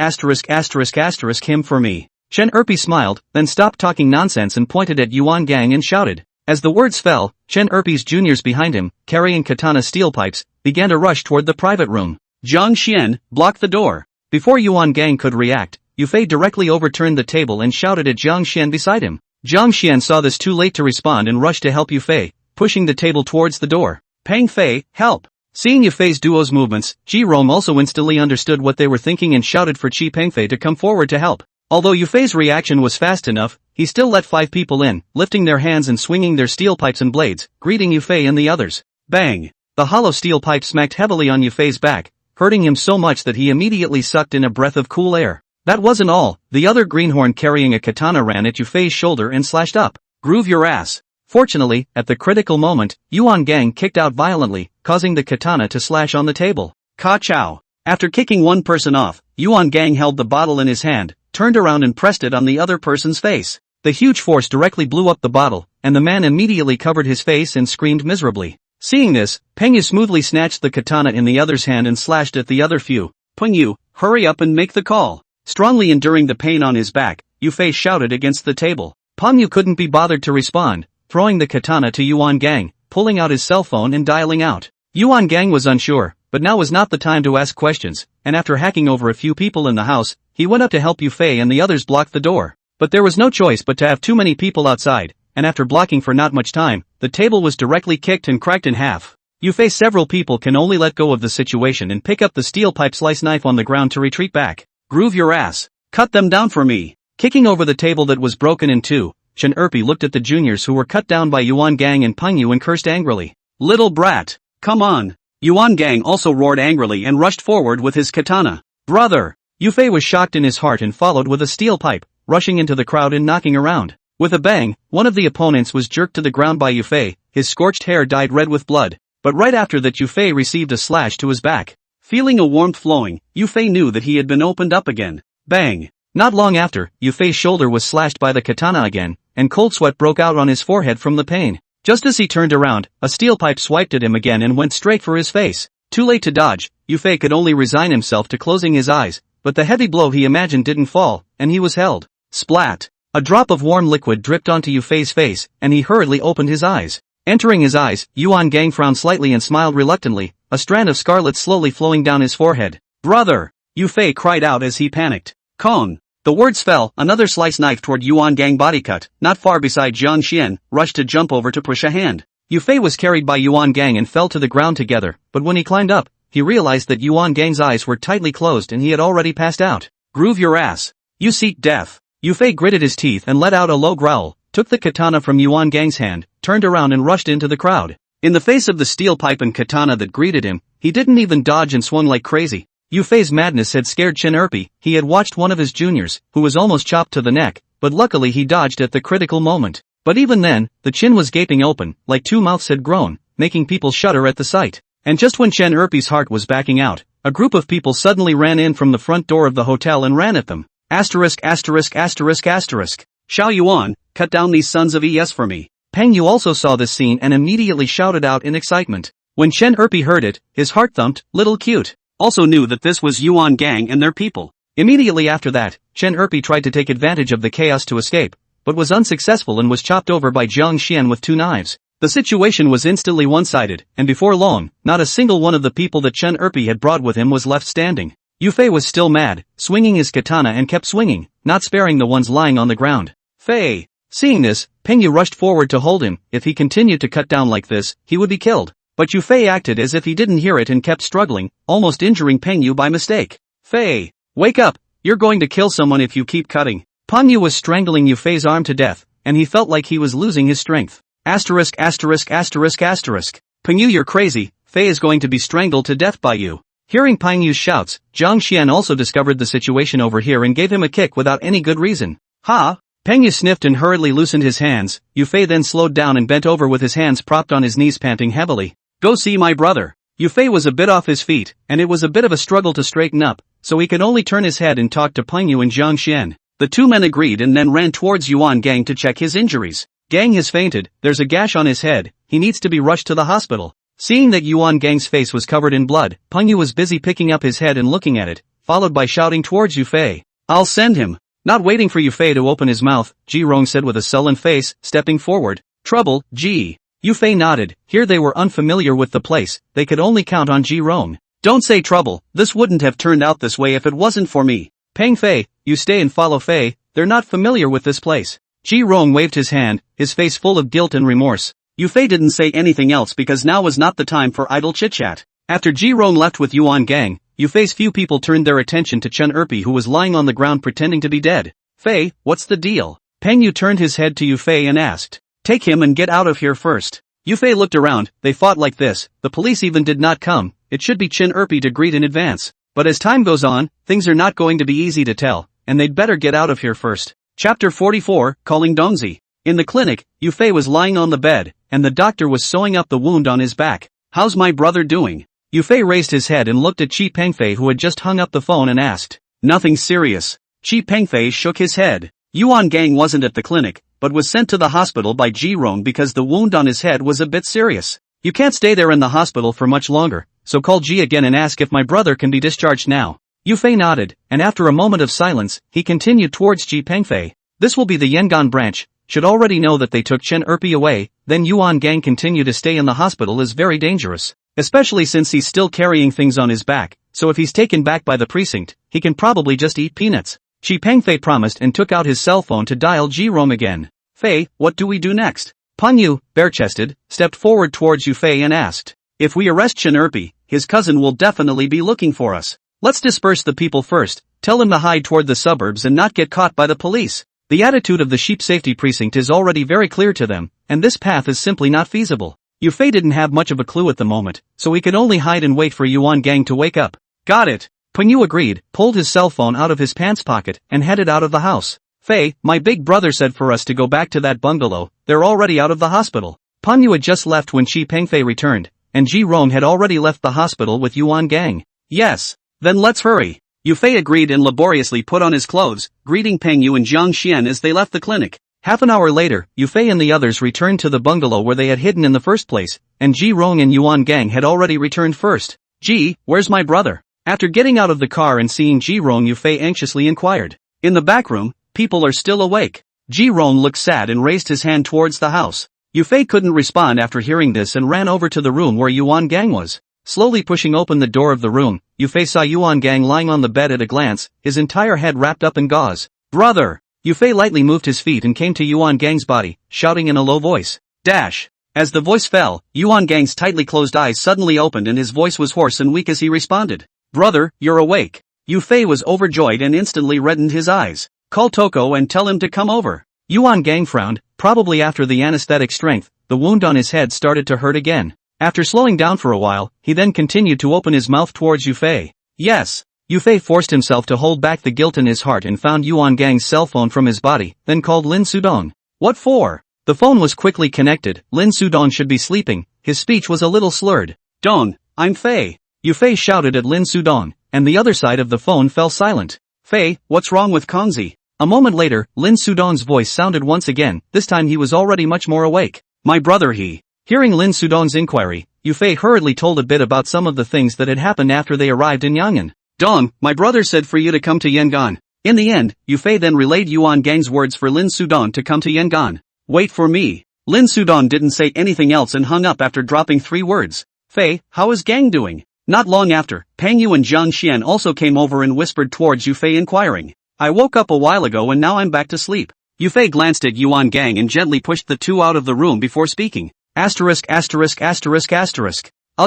him for me. Chen Erpi smiled, then stopped talking nonsense and pointed at Yuan Gang and shouted. As the words fell, Chen Erpi's juniors behind him, carrying katana steel pipes, began to rush toward the private room. Zhang Xian, block the door. Before Yuan Gang could react, Yufei directly overturned the table and shouted at Zhang Xian beside him. Zhang Xian saw this too late to respond and rushed to help Yufei, pushing the table towards the door. Peng Fei, help! Seeing Yufei's duo's movements, Ji Rong also instantly understood what they were thinking and shouted for Chi Pengfei to come forward to help. Although Yufei's reaction was fast enough, he still let 5 people in, lifting their hands and swinging their steel pipes and blades, greeting Yufei and the others. Bang! The hollow steel pipe smacked heavily on Yufei's back, hurting him so much that he immediately sucked in a breath of cool air. That wasn't all, the other greenhorn carrying a katana ran at Yufei's shoulder and slashed up. Groove your ass. Fortunately, at the critical moment, Yuan Gang kicked out violently, causing the katana to slash on the table. Ka chow. After kicking one person off, Yuan Gang held the bottle in his hand, turned around and pressed it on the other person's face. The huge force directly blew up the bottle, and the man immediately covered his face and screamed miserably. Seeing this, Peng Yu smoothly snatched the katana in the other's hand and slashed at the other few. Peng Yu, hurry up and make the call. Strongly enduring the pain on his back, Yu Fei shouted against the table. Peng Yu couldn't be bothered to respond, throwing the katana to Yuan Gang, pulling out his cell phone and dialing out. Yuan Gang was unsure, but now was not the time to ask questions, and after hacking over a few people in the house, he went up to help Yu Fei and the others block the door. But there was no choice but to have too many people outside, and after blocking for not much time, the table was directly kicked and cracked in half. Yu Fei several people can only let go of the situation and pick up the steel pipe slice knife on the ground to retreat back. Groove your ass. Cut them down for me. Kicking over the table that was broken in two, Chen Erpi looked at the juniors who were cut down by Yuan Gang and Peng Yu and cursed angrily. Little brat. Come on. Yuan Gang also roared angrily and rushed forward with his katana. Brother! Yu Fei was shocked in his heart and followed with a steel pipe, rushing into the crowd and knocking around. With a bang, one of the opponents was jerked to the ground by Yu Fei, his scorched hair dyed red with blood. But right after that Yu Fei received a slash to his back. Feeling a warmth flowing, Yu Fei knew that he had been opened up again. Bang! Not long after, Yu Fei's shoulder was slashed by the katana again, and cold sweat broke out on his forehead from the pain. Just as he turned around, a steel pipe swiped at him again and went straight for his face. Too late to dodge, Yu Fei could only resign himself to closing his eyes, but the heavy blow he imagined didn't fall, and he was held. Splat! A drop of warm liquid dripped onto Yu Fei's face, and he hurriedly opened his eyes. Entering his eyes, Yuan Gang frowned slightly and smiled reluctantly, a strand of scarlet slowly flowing down his forehead. Brother! Yu Fei cried out as he panicked. Kong! The words fell, another slice knife toward Yuan Gang body cut, not far beside Jiang Xian, rushed to jump over to push a hand. Yu Fei was carried by Yuan Gang and fell to the ground together, but when he climbed up, he realized that Yuan Gang's eyes were tightly closed and he had already passed out. Groove your ass. You seek death. Yu Fei gritted his teeth and let out a low growl, took the katana from Yuan Gang's hand, turned around and rushed into the crowd. In the face of the steel pipe and katana that greeted him, he didn't even dodge and swung like crazy. Yu Fei's madness had scared Chen Erpi. He had watched one of his juniors, who was almost chopped to the neck, but luckily he dodged at the critical moment. But even then, the chin was gaping open, like two mouths had grown, making people shudder at the sight. And just when Chen Erpi's heart was backing out, a group of people suddenly ran in from the front door of the hotel and ran at them. Asterisk asterisk asterisk asterisk. Xiao Yuan, cut down these sons of ES for me. Peng Yu also saw this scene and immediately shouted out in excitement. When Chen Erpi heard it, his heart thumped, little cute. Also knew that this was Yuan Gang and their people. Immediately after that, Chen Erpi tried to take advantage of the chaos to escape, but was unsuccessful and was chopped over by Jiang Xian with 2 knives. The situation was instantly one-sided, and before long, not a single one of the people that Chen Erpi had brought with him was left standing. Yu Fei was still mad, swinging his katana and kept swinging, not sparing the ones lying on the ground. Fei! Seeing this, Peng Yu rushed forward to hold him. If he continued to cut down like this, he would be killed. But Yu Fei acted as if he didn't hear it and kept struggling, almost injuring Peng Yu by mistake. Fei! Wake up! You're going to kill someone if you keep cutting. Peng Yu was strangling Yu Fei's arm to death, and he felt like he was losing his strength. Asterisk asterisk asterisk asterisk. Peng Yu, you're crazy. Fei is going to be strangled to death by you. Hearing Peng Yu's shouts, Jiang Xian also discovered the situation over here and gave him a kick without any good reason. Ha! Peng Yu sniffed and hurriedly loosened his hands. Yu Fei then slowed down and bent over with his hands propped on his knees, panting heavily. Go see my brother. Yu Fei was a bit off his feet, and it was a bit of a struggle to straighten up, so he could only turn his head and talk to Peng Yu and Jiang Xian. The two men agreed and then ran towards Yuan Gang to check his injuries. Gang has fainted, there's a gash on his head, he needs to be rushed to the hospital. Seeing that Yuan Gang's face was covered in blood, Peng Yu was busy picking up his head and looking at it, followed by shouting towards Yu Fei. I'll send him. Not waiting for Yu Fei to open his mouth, Ji Rong said with a sullen face, stepping forward. Trouble, Ji. Yu Fei nodded. Here they were unfamiliar with the place, they could only count on Ji Rong. Don't say trouble, this wouldn't have turned out this way if it wasn't for me. Peng Fei, you stay and follow Fei, they're not familiar with this place. Ji Rong waved his hand, his face full of guilt and remorse. Yu Fei didn't say anything else because now was not the time for idle chit-chat. After Ji Rong left with Yuan Gang, Yu Fei's few people turned their attention to Chen Erpi, who was lying on the ground pretending to be dead. Fei, what's the deal? Peng Yu turned his head to Yu Fei and asked. Take him and get out of here first. Yu Fei looked around, they fought like this, the police even did not come, it should be Chen Erpi to greet in advance. But as time goes on, things are not going to be easy to tell, and they'd better get out of here first. Chapter 44, Calling Dongzi. In the clinic, Yu Fei was lying on the bed, and the doctor was sewing up the wound on his back. How's my brother doing? Yu Fei raised his head and looked at Chi Pengfei, who had just hung up the phone, and asked. Nothing serious. Chi Pengfei shook his head. Yuan Gang wasn't at the clinic, but was sent to the hospital by Ji Rong because the wound on his head was a bit serious. You can't stay there in the hospital for much longer, so call Ji again and ask if my brother can be discharged now. Yufei nodded, and after a moment of silence, he continued towards Ji Pengfei. This will be the Yangon branch, should already know that they took Chen Erpi away, then Yuan Gang continue to stay in the hospital is very dangerous. Especially since he's still carrying things on his back, so if he's taken back by the precinct, he can probably just eat peanuts. Chi Pengfei promised and took out his cell phone to dial Ji Rong again. Fei, what do we do next? Pan Yu, bare-chested, stepped forward towards Yufei and asked. If we arrest Chen Erpi, his cousin will definitely be looking for us. Let's disperse the people first, tell him to hide toward the suburbs and not get caught by the police. The attitude of the sheep safety precinct is already very clear to them, and this path is simply not feasible. Yufei didn't have much of a clue at the moment, so he could only hide and wait for Yuan Gang to wake up. Got it. Pan Yu agreed, pulled his cell phone out of his pants pocket, and headed out of the house. Fei, my big brother said for us to go back to that bungalow, they're already out of the hospital. Pan Yu had just left when Chi Pengfei returned, and Ji Rong had already left the hospital with Yuan Gang. Yes. Then let's hurry. Yufei agreed and laboriously put on his clothes, greeting Peng Yu and Jiang Xian as they left the clinic. Half an hour later, Yufei and the others returned to the bungalow where they had hidden in the first place, and Ji Rong and Yuan Gang had already returned first. Ji, where's my brother? After getting out of the car and seeing Ji Rong, Yufei anxiously inquired. In the back room, people are still awake. Ji Rong looked sad and raised his hand towards the house. Yufei couldn't respond after hearing this and ran over to the room where Yuan Gang was. Slowly pushing open the door of the room, Yufei saw Yuan Gang lying on the bed at a glance, his entire head wrapped up in gauze. Brother! Yufei lightly moved his feet and came to Yuan Gang's body, shouting in a low voice. Dash! As the voice fell, Yuan Gang's tightly closed eyes suddenly opened and his voice was hoarse and weak as he responded. Brother, you're awake. Yufei was overjoyed and instantly reddened his eyes. Call Toko and tell him to come over. Yuan Gang frowned, probably after the anesthetic strength, the wound on his head started to hurt again. After slowing down for a while, he then continued to open his mouth towards Yufei. Yes. Yufei forced himself to hold back the guilt in his heart and found Yuan Gang's cell phone from his body, then called Lin Sudong. What for? The phone was quickly connected. Lin Sudong should be sleeping, his speech was a little slurred. Dong, I'm Fei. Yufei shouted at Lin Sudong, and the other side of the phone fell silent. Fei, what's wrong with Kongzi? A moment later, Lin Sudong's voice sounded once again, this time he was already much more awake. My brother he. Hearing Lin Sudong's inquiry, Yufei hurriedly told a bit about some of the things that had happened after they arrived in Yangon. Dong, my brother said for you to come to Yangon. In the end, Yufei then relayed Yuan Gang's words for Lin Sudong to come to Yangon. Wait for me. Lin Sudong didn't say anything else and hung up after dropping 3 words. Fei, how is Gang doing? Not long after, Peng Yu and Jiang Xian also came over and whispered towards Yufei inquiring. I woke up a while ago and now I'm back to sleep. Yufei glanced at Yuan Gang and gently pushed the 2 out of the room before speaking. I'll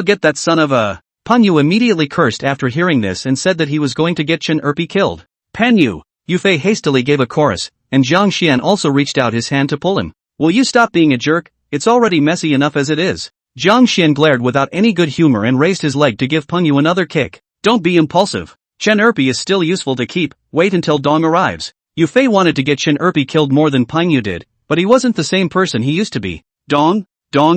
get that son of a... Pan Yu immediately cursed after hearing this and said that he was going to get Chen Erpi killed. Pan Yu! Yufei hastily gave a chorus, and Jiang Xian also reached out his hand to pull him. Will you stop being a jerk? It's already messy enough as it is. Jiang Xian glared without any good humor and raised his leg to give Pan Yu another kick. Don't be impulsive. Chen Erpi is still useful to keep, wait until Dong arrives. Yufei wanted to get Chen Erpi killed more than Pan Yu did, but he wasn't the same person he used to be. Dong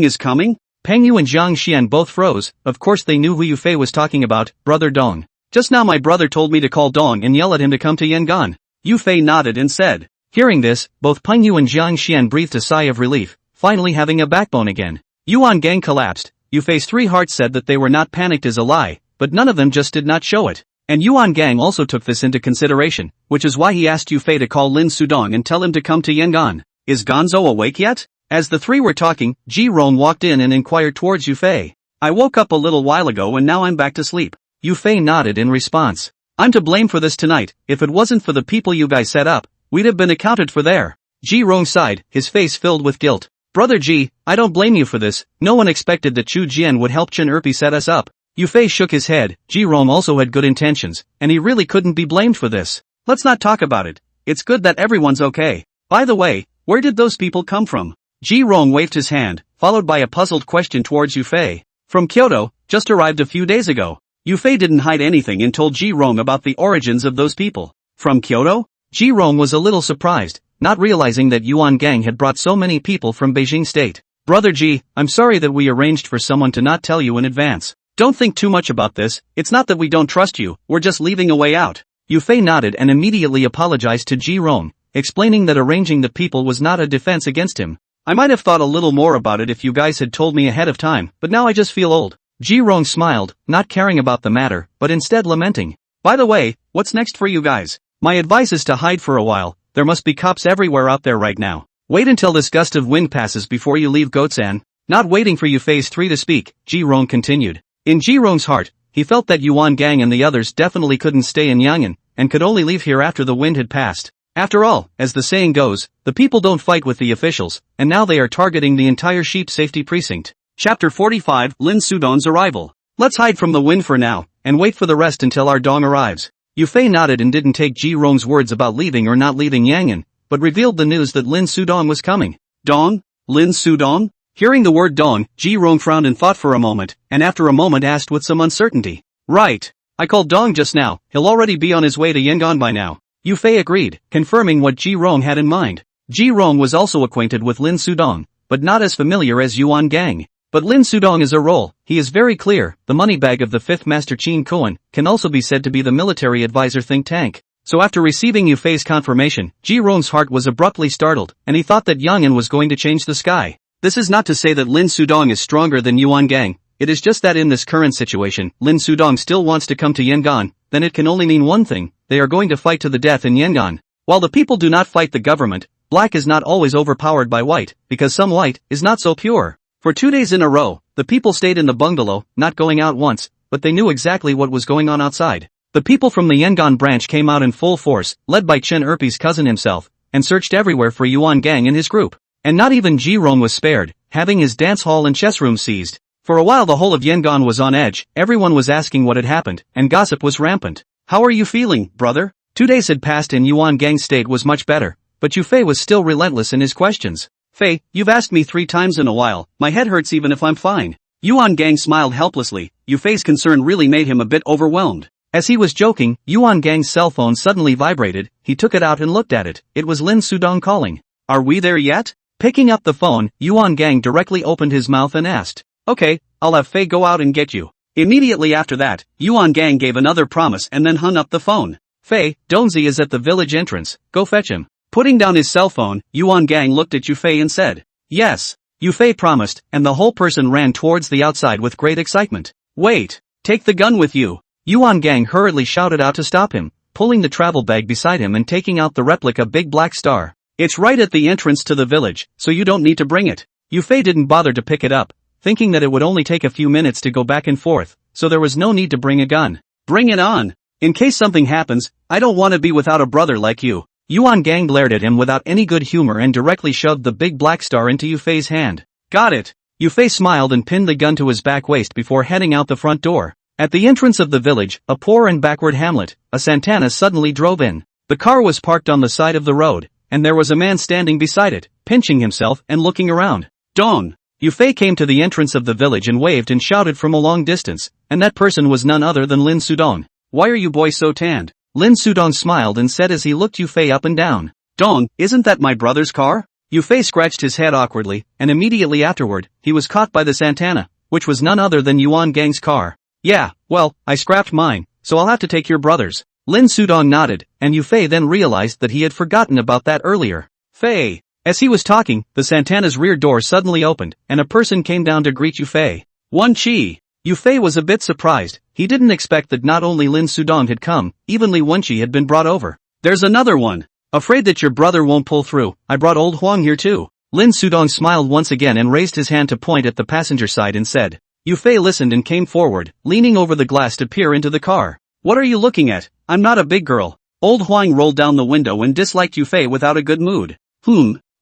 is coming? Peng Yu and Jiang Xian both froze, of course they knew who Yufei was talking about, brother Dong. Just now my brother told me to call Dong and yell at him to come to Yangon. Yufei nodded and said. Hearing this, both Peng Yu and Jiang Xian breathed a sigh of relief, finally having a backbone again. Yuan Gang collapsed. Yufei's 3 hearts said that they were not panicked is a lie, but none of them just did not show it. And Yuan Gang also took this into consideration, which is why he asked Yufei to call Lin Sudong and tell him to come to Yangon. Is Gonzo awake yet? As the 3 were talking, Ji Rong walked in and inquired towards Yufei. I woke up a little while ago and now I'm back to sleep. Yufei nodded in response. I'm to blame for this tonight, if it wasn't for the people you guys set up, we'd have been accounted for there. Ji Rong sighed, his face filled with guilt. Brother Ji, I don't blame you for this, no one expected that Chu Jian would help Chen Erpi set us up. Yufei shook his head, Ji Rong also had good intentions, and he really couldn't be blamed for this. Let's not talk about it. It's good that everyone's okay. By the way, where did those people come from? Ji Rong waved his hand, followed by a puzzled question towards Yufei. From Kyoto, just arrived a few days ago. Yufei didn't hide anything and told Ji Rong about the origins of those people. From Kyoto? Ji Rong was a little surprised, not realizing that Yuan Gang had brought so many people from Beijing State. Brother Ji, I'm sorry that we arranged for someone to not tell you in advance. Don't think too much about this, it's not that we don't trust you, we're just leaving a way out. Yufei nodded and immediately apologized to Ji Rong, explaining that arranging the people was not a defense against him. I might have thought a little more about it if you guys had told me ahead of time, but now I just feel old. Ji Rong smiled, not caring about the matter, but instead lamenting. By the way, what's next for you guys? My advice is to hide for a while, there must be cops everywhere out there right now. Wait until this gust of wind passes before you leave Goatsan. Not waiting for Phase 3 to speak, Ji Rong continued. In Ji Rong's heart, he felt that Yuan Gang and the others definitely couldn't stay in Yang'an, and could only leave here after the wind had passed. After all, as the saying goes, the people don't fight with the officials, and now they are targeting the entire sheep safety precinct. Chapter 45, Lin Sudong's arrival. Let's hide from the wind for now, and wait for the rest until our dong arrives. Yufei nodded and didn't take Ji Rong's words about leaving or not leaving Yang'an, but revealed the news that Lin Sudong was coming. Dong? Lin Sudong? Hearing the word dong, Ji Rong frowned and thought for a moment, and after a moment asked with some uncertainty. Right. I called Dong just now, he'll already be on his way to Yangon by now. Yufei agreed, confirming what Ji Rong had in mind. Ji Rong was also acquainted with Lin Sudong, but not as familiar as Yuan Gang. But Lin Sudong is a role, he is very clear, the money bag of the 5th Master Qin Koan, can also be said to be the military advisor think tank. So after receiving Yufei's confirmation, Ji Rong's heart was abruptly startled, and he thought that Yang'an was going to change the sky. This is not to say that Lin Sudong is stronger than Yuan Gang, it is just that in this current situation, Lin Sudong still wants to come to Yangon, then it can only mean one thing, they are going to fight to the death in Yangon. While the people do not fight the government, black is not always overpowered by white, because some white is not so pure. For 2 days in a row, the people stayed in the bungalow, not going out once, but they knew exactly what was going on outside. The people from the Yangon branch came out in full force, led by Chen Erpi's cousin himself, and searched everywhere for Yuan Gang and his group. And not even Ji Rong was spared, having his dance hall and chess room seized. For a while the whole of Yangon was on edge, everyone was asking what had happened, and gossip was rampant. How are you feeling, brother? 2 days had passed and Yuan Gang's state was much better, but Yufei was still relentless in his questions. Fei, you've asked me 3 times in a while, my head hurts even if I'm fine. Yuan Gang smiled helplessly, Yufei's concern really made him a bit overwhelmed. As he was joking, Yuan Gang's cell phone suddenly vibrated, he took it out and looked at it, it was Lin Sudong calling. Are we there yet? Picking up the phone, Yuan Gang directly opened his mouth and asked. Okay, I'll have Fei go out and get you. Immediately after that, Yuan Gang gave another promise and then hung up the phone. Fei, Donzi is at the village entrance, go fetch him. Putting down his cell phone, Yuan Gang looked at Yufei and said. Yes. Yufei promised, and the whole person ran towards the outside with great excitement. Wait, take the gun with you. Yuan Gang hurriedly shouted out to stop him, pulling the travel bag beside him and taking out the replica big black star. It's right at the entrance to the village, so you don't need to bring it. Yufei didn't bother to pick it up, thinking that it would only take a few minutes to go back and forth, so there was no need to bring a gun. Bring it on. In case something happens, I don't want to be without a brother like you. Yuan Gang glared at him without any good humor and directly shoved the big black star into Yufei's hand. Got it. Yufei smiled and pinned the gun to his back waist before heading out the front door. At the entrance of the village, a poor and backward hamlet, a Santana suddenly drove in. The car was parked on the side of the road, and there was a man standing beside it, pinching himself and looking around. Dong! Yufei came to the entrance of the village and waved and shouted from a long distance, and that person was none other than Lin Sudong. Why are you boys so tanned? Lin Sudong smiled and said as he looked Yufei up and down. Dong, isn't that my brother's car? Yufei scratched his head awkwardly, and immediately afterward, he was caught by the Santana, which was none other than Yuan Gang's car. Yeah, well, I scrapped mine, so I'll have to take your brother's. Lin Sudong nodded, and Yufei then realized that he had forgotten about that earlier. Fei. As he was talking, the Santana's rear door suddenly opened, and a person came down to greet Yufei. Wen Qi. Yufei was a bit surprised, he didn't expect that not only Lin Sudong had come, even Li Wenqi had been brought over. There's another one. Afraid that your brother won't pull through, I brought old Huang here too. Lin Sudong smiled once again and raised his hand to point at the passenger side and said. Yufei listened and came forward, leaning over the glass to peer into the car. What are you looking at? I'm not a big girl. Old Huang rolled down the window and disliked Yufei without a good mood.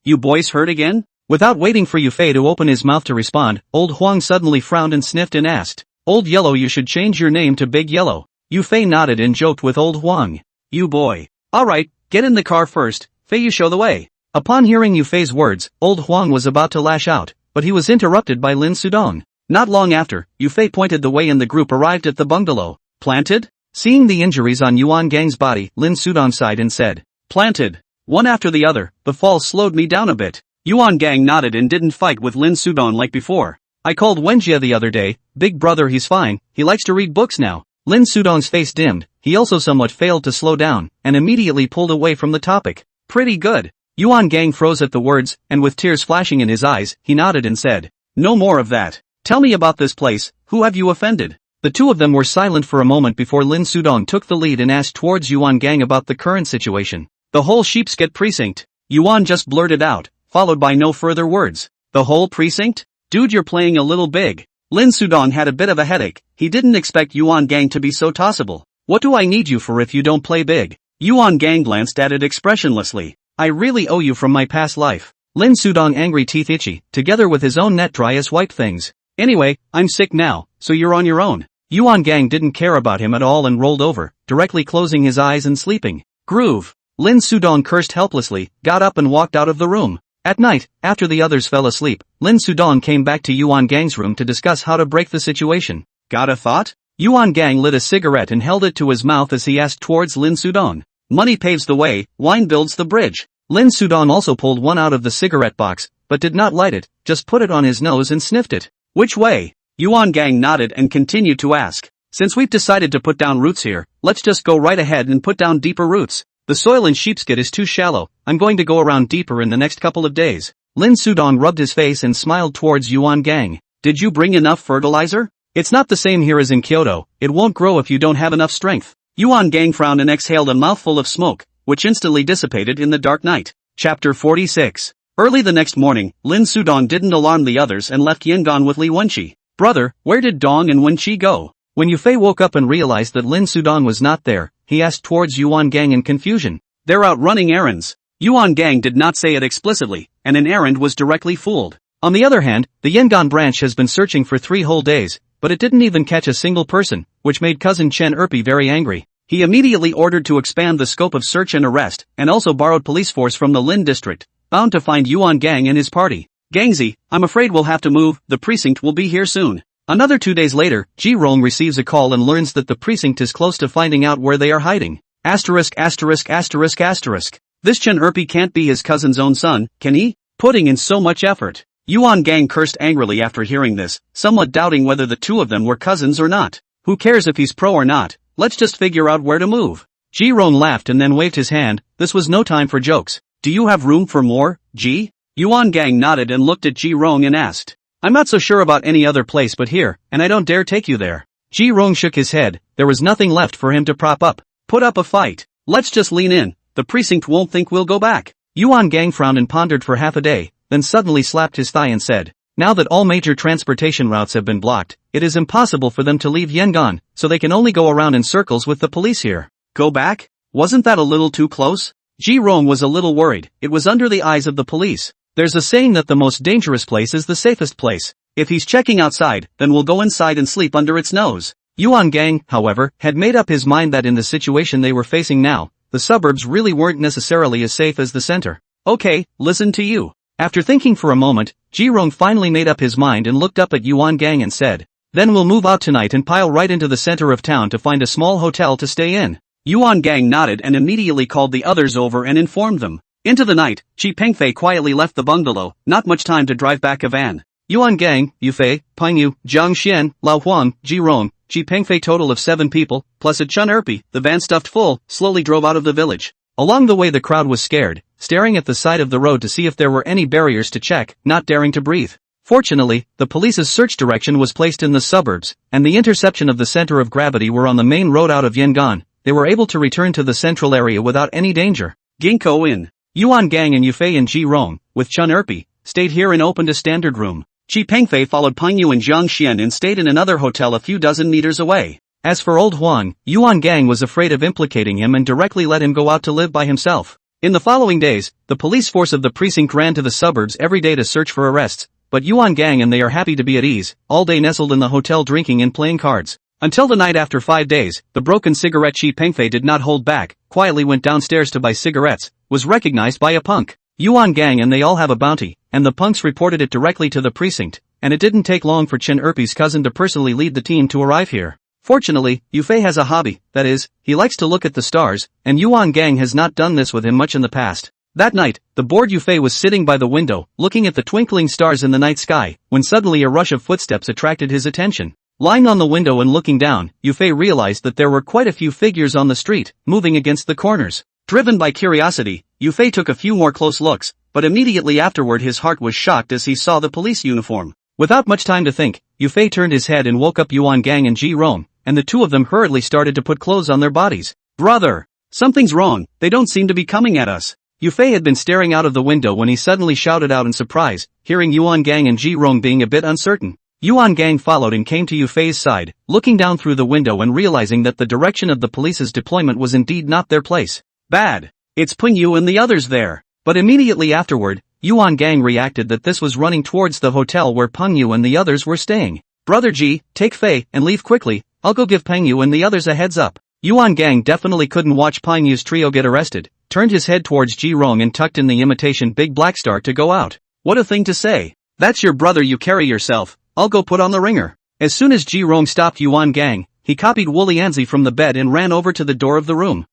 You boys hurt again? Without waiting for Yufei to open his mouth to respond, Old Huang suddenly frowned and sniffed and asked. Old Yellow, you should change your name to Big Yellow. Yufei nodded and joked with Old Huang. You boy. Alright, get in the car first, Fei, you show the way. Upon hearing Yufei's words, Old Huang was about to lash out, but he was interrupted by Lin Sudong. Not long after, Yufei pointed the way and the group arrived at the bungalow. Planted? Seeing the injuries on Yuan Gang's body, Lin Sudong sighed and said. Planted. One after the other, the fall slowed me down a bit. Yuan Gang nodded and didn't fight with Lin Sudong like before. I called Wenjia the other day, big brother, he's fine, he likes to read books now. Lin Sudong's face dimmed, he also somewhat failed to slow down, and immediately pulled away from the topic. Pretty good. Yuan Gang froze at the words, and with tears flashing in his eyes, he nodded and said, "No more of that. Tell me about this place, who have you offended?" The two of them were silent for a moment before Lin Sudong took the lead and asked towards Yuan Gang about the current situation. "The whole Sheepskin precinct," Yuan just blurted out, followed by no further words. "The whole precinct? Dude, you're playing a little big." Lin Sudong had a bit of a headache. He didn't expect Yuan Gang to be so tossable. "What do I need you for if you don't play big?" Yuan Gang glanced at it expressionlessly. "I really owe you from my past life." Lin Sudong, angry teeth itchy, together with his own net dry as wipe things. "Anyway, I'm sick now, so you're on your own." Yuan Gang didn't care about him at all and rolled over, directly closing his eyes and sleeping. "Groove." Lin Sudong cursed helplessly, got up and walked out of the room. At night, after the others fell asleep, Lin Sudong came back to Yuan Gang's room to discuss how to break the situation. "Got a thought?" Yuan Gang lit a cigarette and held it to his mouth as he asked towards Lin Sudong. "Money paves the way, wine builds the bridge." Lin Sudong also pulled one out of the cigarette box, but did not light it, just put it on his nose and sniffed it. "Which way?" Yuan Gang nodded and continued to ask. "Since we've decided to put down roots here, let's just go right ahead and put down deeper roots. The soil in Sheepskin is too shallow, I'm going to go around deeper in the next couple of days." Lin Sudong rubbed his face and smiled towards Yuan Gang. "Did you bring enough fertilizer?" "It's not the same here as in Kyoto, it won't grow if you don't have enough strength." Yuan Gang frowned and exhaled a mouthful of smoke, which instantly dissipated in the dark night. Chapter 46. Early the next morning, Lin Sudong didn't alarm the others and left Yangon with Li Wenqi. "Brother, where did Dong and Wenqi go?" When Yufei woke up and realized that Lin Sudong was not there, he asked towards Yuan Gang in confusion. "They're out running errands." Yuan Gang did not say it explicitly, and an errand was directly fooled. On the other hand, the Yangon branch has been searching for 3 whole days, but it didn't even catch a single person, which made cousin Chen Erpi very angry. He immediately ordered to expand the scope of search and arrest, and also borrowed police force from the Lin district, bound to find Yuan Gang and his party. "Gangzi, I'm afraid we'll have to move, the precinct will be here soon." Another 2 days later, Ji Rong receives a call and learns that the precinct is close to finding out where they are hiding. Asterisk asterisk asterisk asterisk. This Chen Erpi can't be his cousin's own son, can he? Putting in so much effort. Yuan Gang cursed angrily after hearing this, somewhat doubting whether the two of them were cousins or not. Who cares if he's pro or not, let's just figure out where to move. Ji Rong laughed and then waved his hand. This was no time for jokes. "Do you have room for more, Ji?" Yuan Gang nodded and looked at Ji Rong and asked. "I'm not so sure about any other place but here, and I don't dare take you there." Ji Rong shook his head. There was nothing left for him to prop up. "Put up a fight. Let's just lean in, the precinct won't think we'll go back." Yuan Gang frowned and pondered for half a day, then suddenly slapped his thigh and said, "Now that all major transportation routes have been blocked, it is impossible for them to leave Yangon, so they can only go around in circles with the police here." "Go back? Wasn't that a little too close?" Ji Rong was a little worried. It was under the eyes of the police. There's a saying that the most dangerous place is the safest place. If he's checking outside, then we'll go inside and sleep under its nose. Yuan Gang, however, had made up his mind that in the situation they were facing now, the suburbs really weren't necessarily as safe as the center. "Okay, listen to you." After thinking for a moment, Ji Rong finally made up his mind and looked up at Yuan Gang and said, "Then we'll move out tonight and pile right into the center of town to find a small hotel to stay in." Yuan Gang nodded and immediately called the others over and informed them. Into the night, Chi Pengfei quietly left the bungalow, not much time to drive back a van. Yuan Gang, Yufei, Pingyu, Jiang Xian, Lao Huang, Ji Rong, Chi Pengfei, total of 7 people, plus a Chen Erpi, the van stuffed full, slowly drove out of the village. Along the way the crowd was scared, staring at the side of the road to see if there were any barriers to check, not daring to breathe. Fortunately, the police's search direction was placed in the suburbs, and the interception of the center of gravity were on the main road out of Yangon. They were able to return to the central area without any danger. Ginkgo Inn. Yuan Gang and Yufei and Ji Rong, with Chen Erpi, stayed here and opened a standard room. Chi Pengfei followed Pingyu and Jiang Xian and stayed in another hotel a few dozen meters away. As for old Huang, Yuan Gang was afraid of implicating him and directly let him go out to live by himself. In the following days, the police force of the precinct ran to the suburbs every day to search for arrests, but Yuan Gang and they are happy to be at ease, all day nestled in the hotel drinking and playing cards. Until the night after 5 days, the broken cigarette Chi Pengfei did not hold back, quietly went downstairs to buy cigarettes, was recognized by a punk. Yuan Gang and they all have a bounty, and the punks reported it directly to the precinct, and it didn't take long for Chen Erpi's cousin to personally lead the team to arrive here. Fortunately, Yufei has a hobby, that is, he likes to look at the stars, and Yuan Gang has not done this with him much in the past. That night, the bored Yufei was sitting by the window, looking at the twinkling stars in the night sky, when suddenly a rush of footsteps attracted his attention. Lying on the window and looking down, Yufei realized that there were quite a few figures on the street, moving against the corners. Driven by curiosity, Yufei took a few more close looks, but immediately afterward his heart was shocked as he saw the police uniform. Without much time to think, Yufei turned his head and woke up Yuan Gang and Ji Rong, and the two of them hurriedly started to put clothes on their bodies. Brother! Something's wrong, they don't seem to be coming at us. Yufei had been staring out of the window when he suddenly shouted out in surprise, hearing Yuan Gang and Ji Rong being a bit uncertain. Yuan Gang followed and came to Yufei's side, looking down through the window and realizing that the direction of the police's deployment was indeed not their place. Bad! It's Peng Yu and the others there. But immediately afterward, Yuan Gang reacted that this was running towards the hotel where Peng Yu and the others were staying. Brother Ji, take Fei and leave quickly, I'll go give Peng Yu and the others a heads up. Yuan Gang definitely couldn't watch Peng Yu's trio get arrested, turned his head towards Ji Rong and tucked in the imitation Big Black Star to go out. What a thing to say. That's your brother you carry yourself, I'll go put on the ringer. As soon as Ji Rong stopped Yuan Gang, he copied Wooly Anzi from the bed and ran over to the door of the room.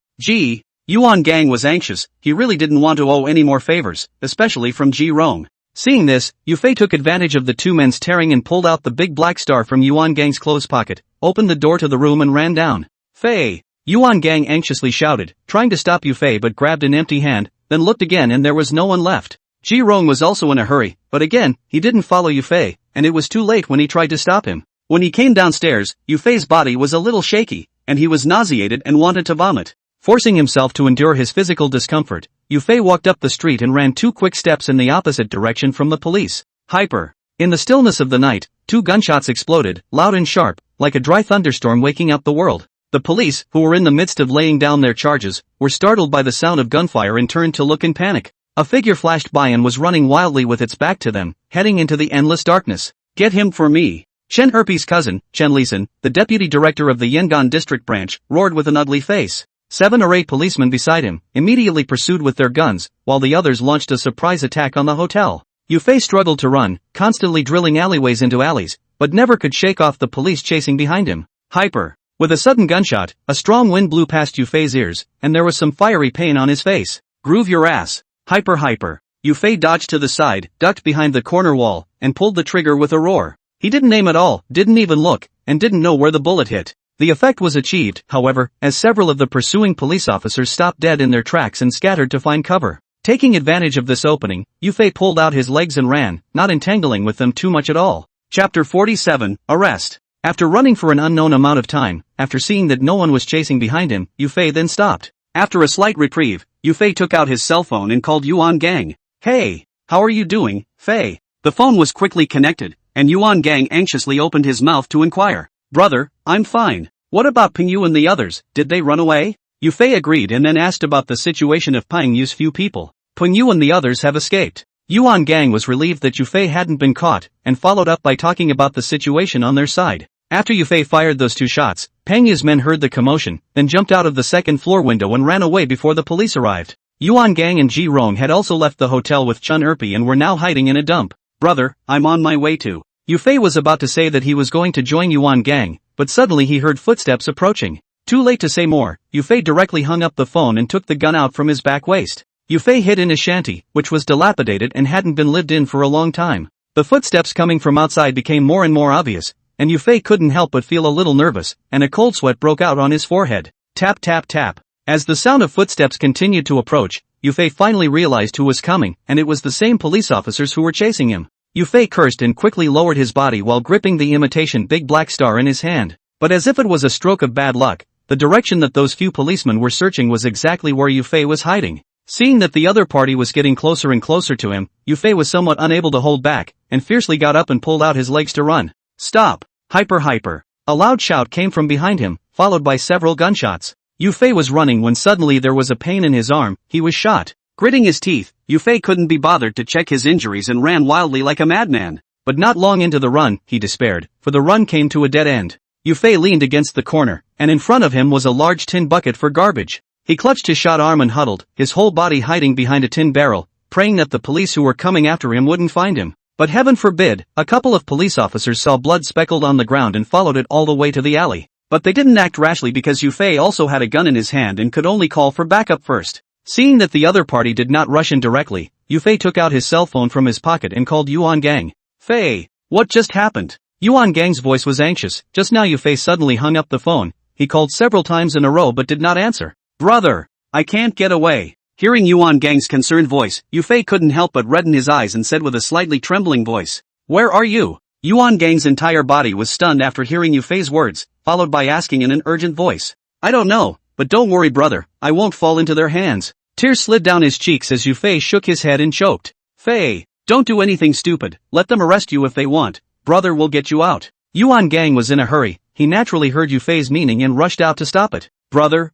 Yuan Gang was anxious, he really didn't want to owe any more favors, especially from Ji Rong. Seeing this, Yufei took advantage of the two men's tearing and pulled out the Big Black Star from Yuan Gang's clothes pocket, opened the door to the room and ran down. Fei! Yuan Gang anxiously shouted, trying to stop Yufei but grabbed an empty hand, then looked again and there was no one left. Ji Rong was also in a hurry, but again, he didn't follow Yufei, and it was too late when he tried to stop him. When he came downstairs, Yufei's body was a little shaky, and he was nauseated and wanted to vomit. Forcing himself to endure his physical discomfort, Yufei walked up the street and ran 2 quick steps in the opposite direction from the police. Hyper. In the stillness of the night, 2 gunshots exploded, loud and sharp, like a dry thunderstorm waking up the world. The police, who were in the midst of laying down their charges, were startled by the sound of gunfire and turned to look in panic. A figure flashed by and was running wildly with its back to them, heading into the endless darkness. Get him for me. Chen Erpi's cousin, Chen Lisan, the deputy director of the Yangon district branch, roared with an ugly face. 7 or 8 policemen beside him immediately pursued with their guns, while the others launched a surprise attack on the hotel. Yufei struggled to run, constantly drilling alleyways into alleys, but never could shake off the police chasing behind him. Hyper. With a sudden gunshot, a strong wind blew past Yufei's ears, and there was some fiery pain on his face. Groove your ass. Hyper. Yufei dodged to the side, ducked behind the corner wall, and pulled the trigger with a roar. He didn't aim at all, didn't even look, and didn't know where the bullet hit. The effect was achieved, however, as several of the pursuing police officers stopped dead in their tracks and scattered to find cover. Taking advantage of this opening, Yufei pulled out his legs and ran, not entangling with them too much at all. Chapter 47, Arrest. After running for an unknown amount of time, after seeing that no one was chasing behind him, Yufei then stopped. After a slight reprieve, Yufei took out his cell phone and called Yuan Gang. Hey, how are you doing, Fei? The phone was quickly connected, and Yuan Gang anxiously opened his mouth to inquire. Brother, I'm fine. What about Peng Yu and the others, did they run away? Yufei agreed and then asked about the situation of Peng Yu's few people. Peng Yu and the others have escaped. Yuan Gang was relieved that Yufei hadn't been caught, and followed up by talking about the situation on their side. After Yufei fired those 2 shots, Peng Yu's men heard the commotion, then jumped out of the second floor window and ran away before the police arrived. Yuan Gang and Ji Rong had also left the hotel with Chen Erpi and were now hiding in a dump. Brother, I'm on my way to. Yufei was about to say that he was going to join Yuan Gang, but suddenly he heard footsteps approaching. Too late to say more, Yufei directly hung up the phone and took the gun out from his back waist. Yufei hid in his shanty, which was dilapidated and hadn't been lived in for a long time. The footsteps coming from outside became more and more obvious, and Yufei couldn't help but feel a little nervous, and a cold sweat broke out on his forehead. Tap tap tap. As the sound of footsteps continued to approach, Yufei finally realized who was coming, and it was the same police officers who were chasing him. Yufei cursed and quickly lowered his body while gripping the imitation Big Black Star in his hand. But as if it was a stroke of bad luck, the direction that those few policemen were searching was exactly where Yufei was hiding. Seeing that the other party was getting closer and closer to him, Yufei was somewhat unable to hold back, and fiercely got up and pulled out his legs to run. Stop! Hyper! A loud shout came from behind him, followed by several gunshots. Yufei was running when suddenly there was a pain in his arm, he was shot. Gritting his teeth, Yufei couldn't be bothered to check his injuries and ran wildly like a madman. But not long into the run, he despaired, for the run came to a dead end. Yufei leaned against the corner, and in front of him was a large tin bucket for garbage. He clutched his shot arm and huddled, his whole body hiding behind a tin barrel, praying that the police who were coming after him wouldn't find him. But heaven forbid, a couple of police officers saw blood speckled on the ground and followed it all the way to the alley. But they didn't act rashly because Yufei also had a gun in his hand and could only call for backup first. Seeing that the other party did not rush in directly, Yufei took out his cell phone from his pocket and called Yuan Gang. Fei, what just happened? Yuan Gang's voice was anxious. Just now Yufei suddenly hung up the phone. He called several times in a row but did not answer. Brother! I can't get away. Hearing Yuan Gang's concerned voice, Yufei couldn't help but redden his eyes and said with a slightly trembling voice, "Where are you?" Yuan Gang's entire body was stunned after hearing Yufei's words, followed by asking in an urgent voice, "I don't know, but don't worry brother, I won't fall into their hands." Tears slid down his cheeks as Yufei shook his head and choked. "Fei, don't do anything stupid, let them arrest you if they want, brother will get you out." Yuan Gang was in a hurry, he naturally heard Yufei's meaning and rushed out to stop it. "Brother,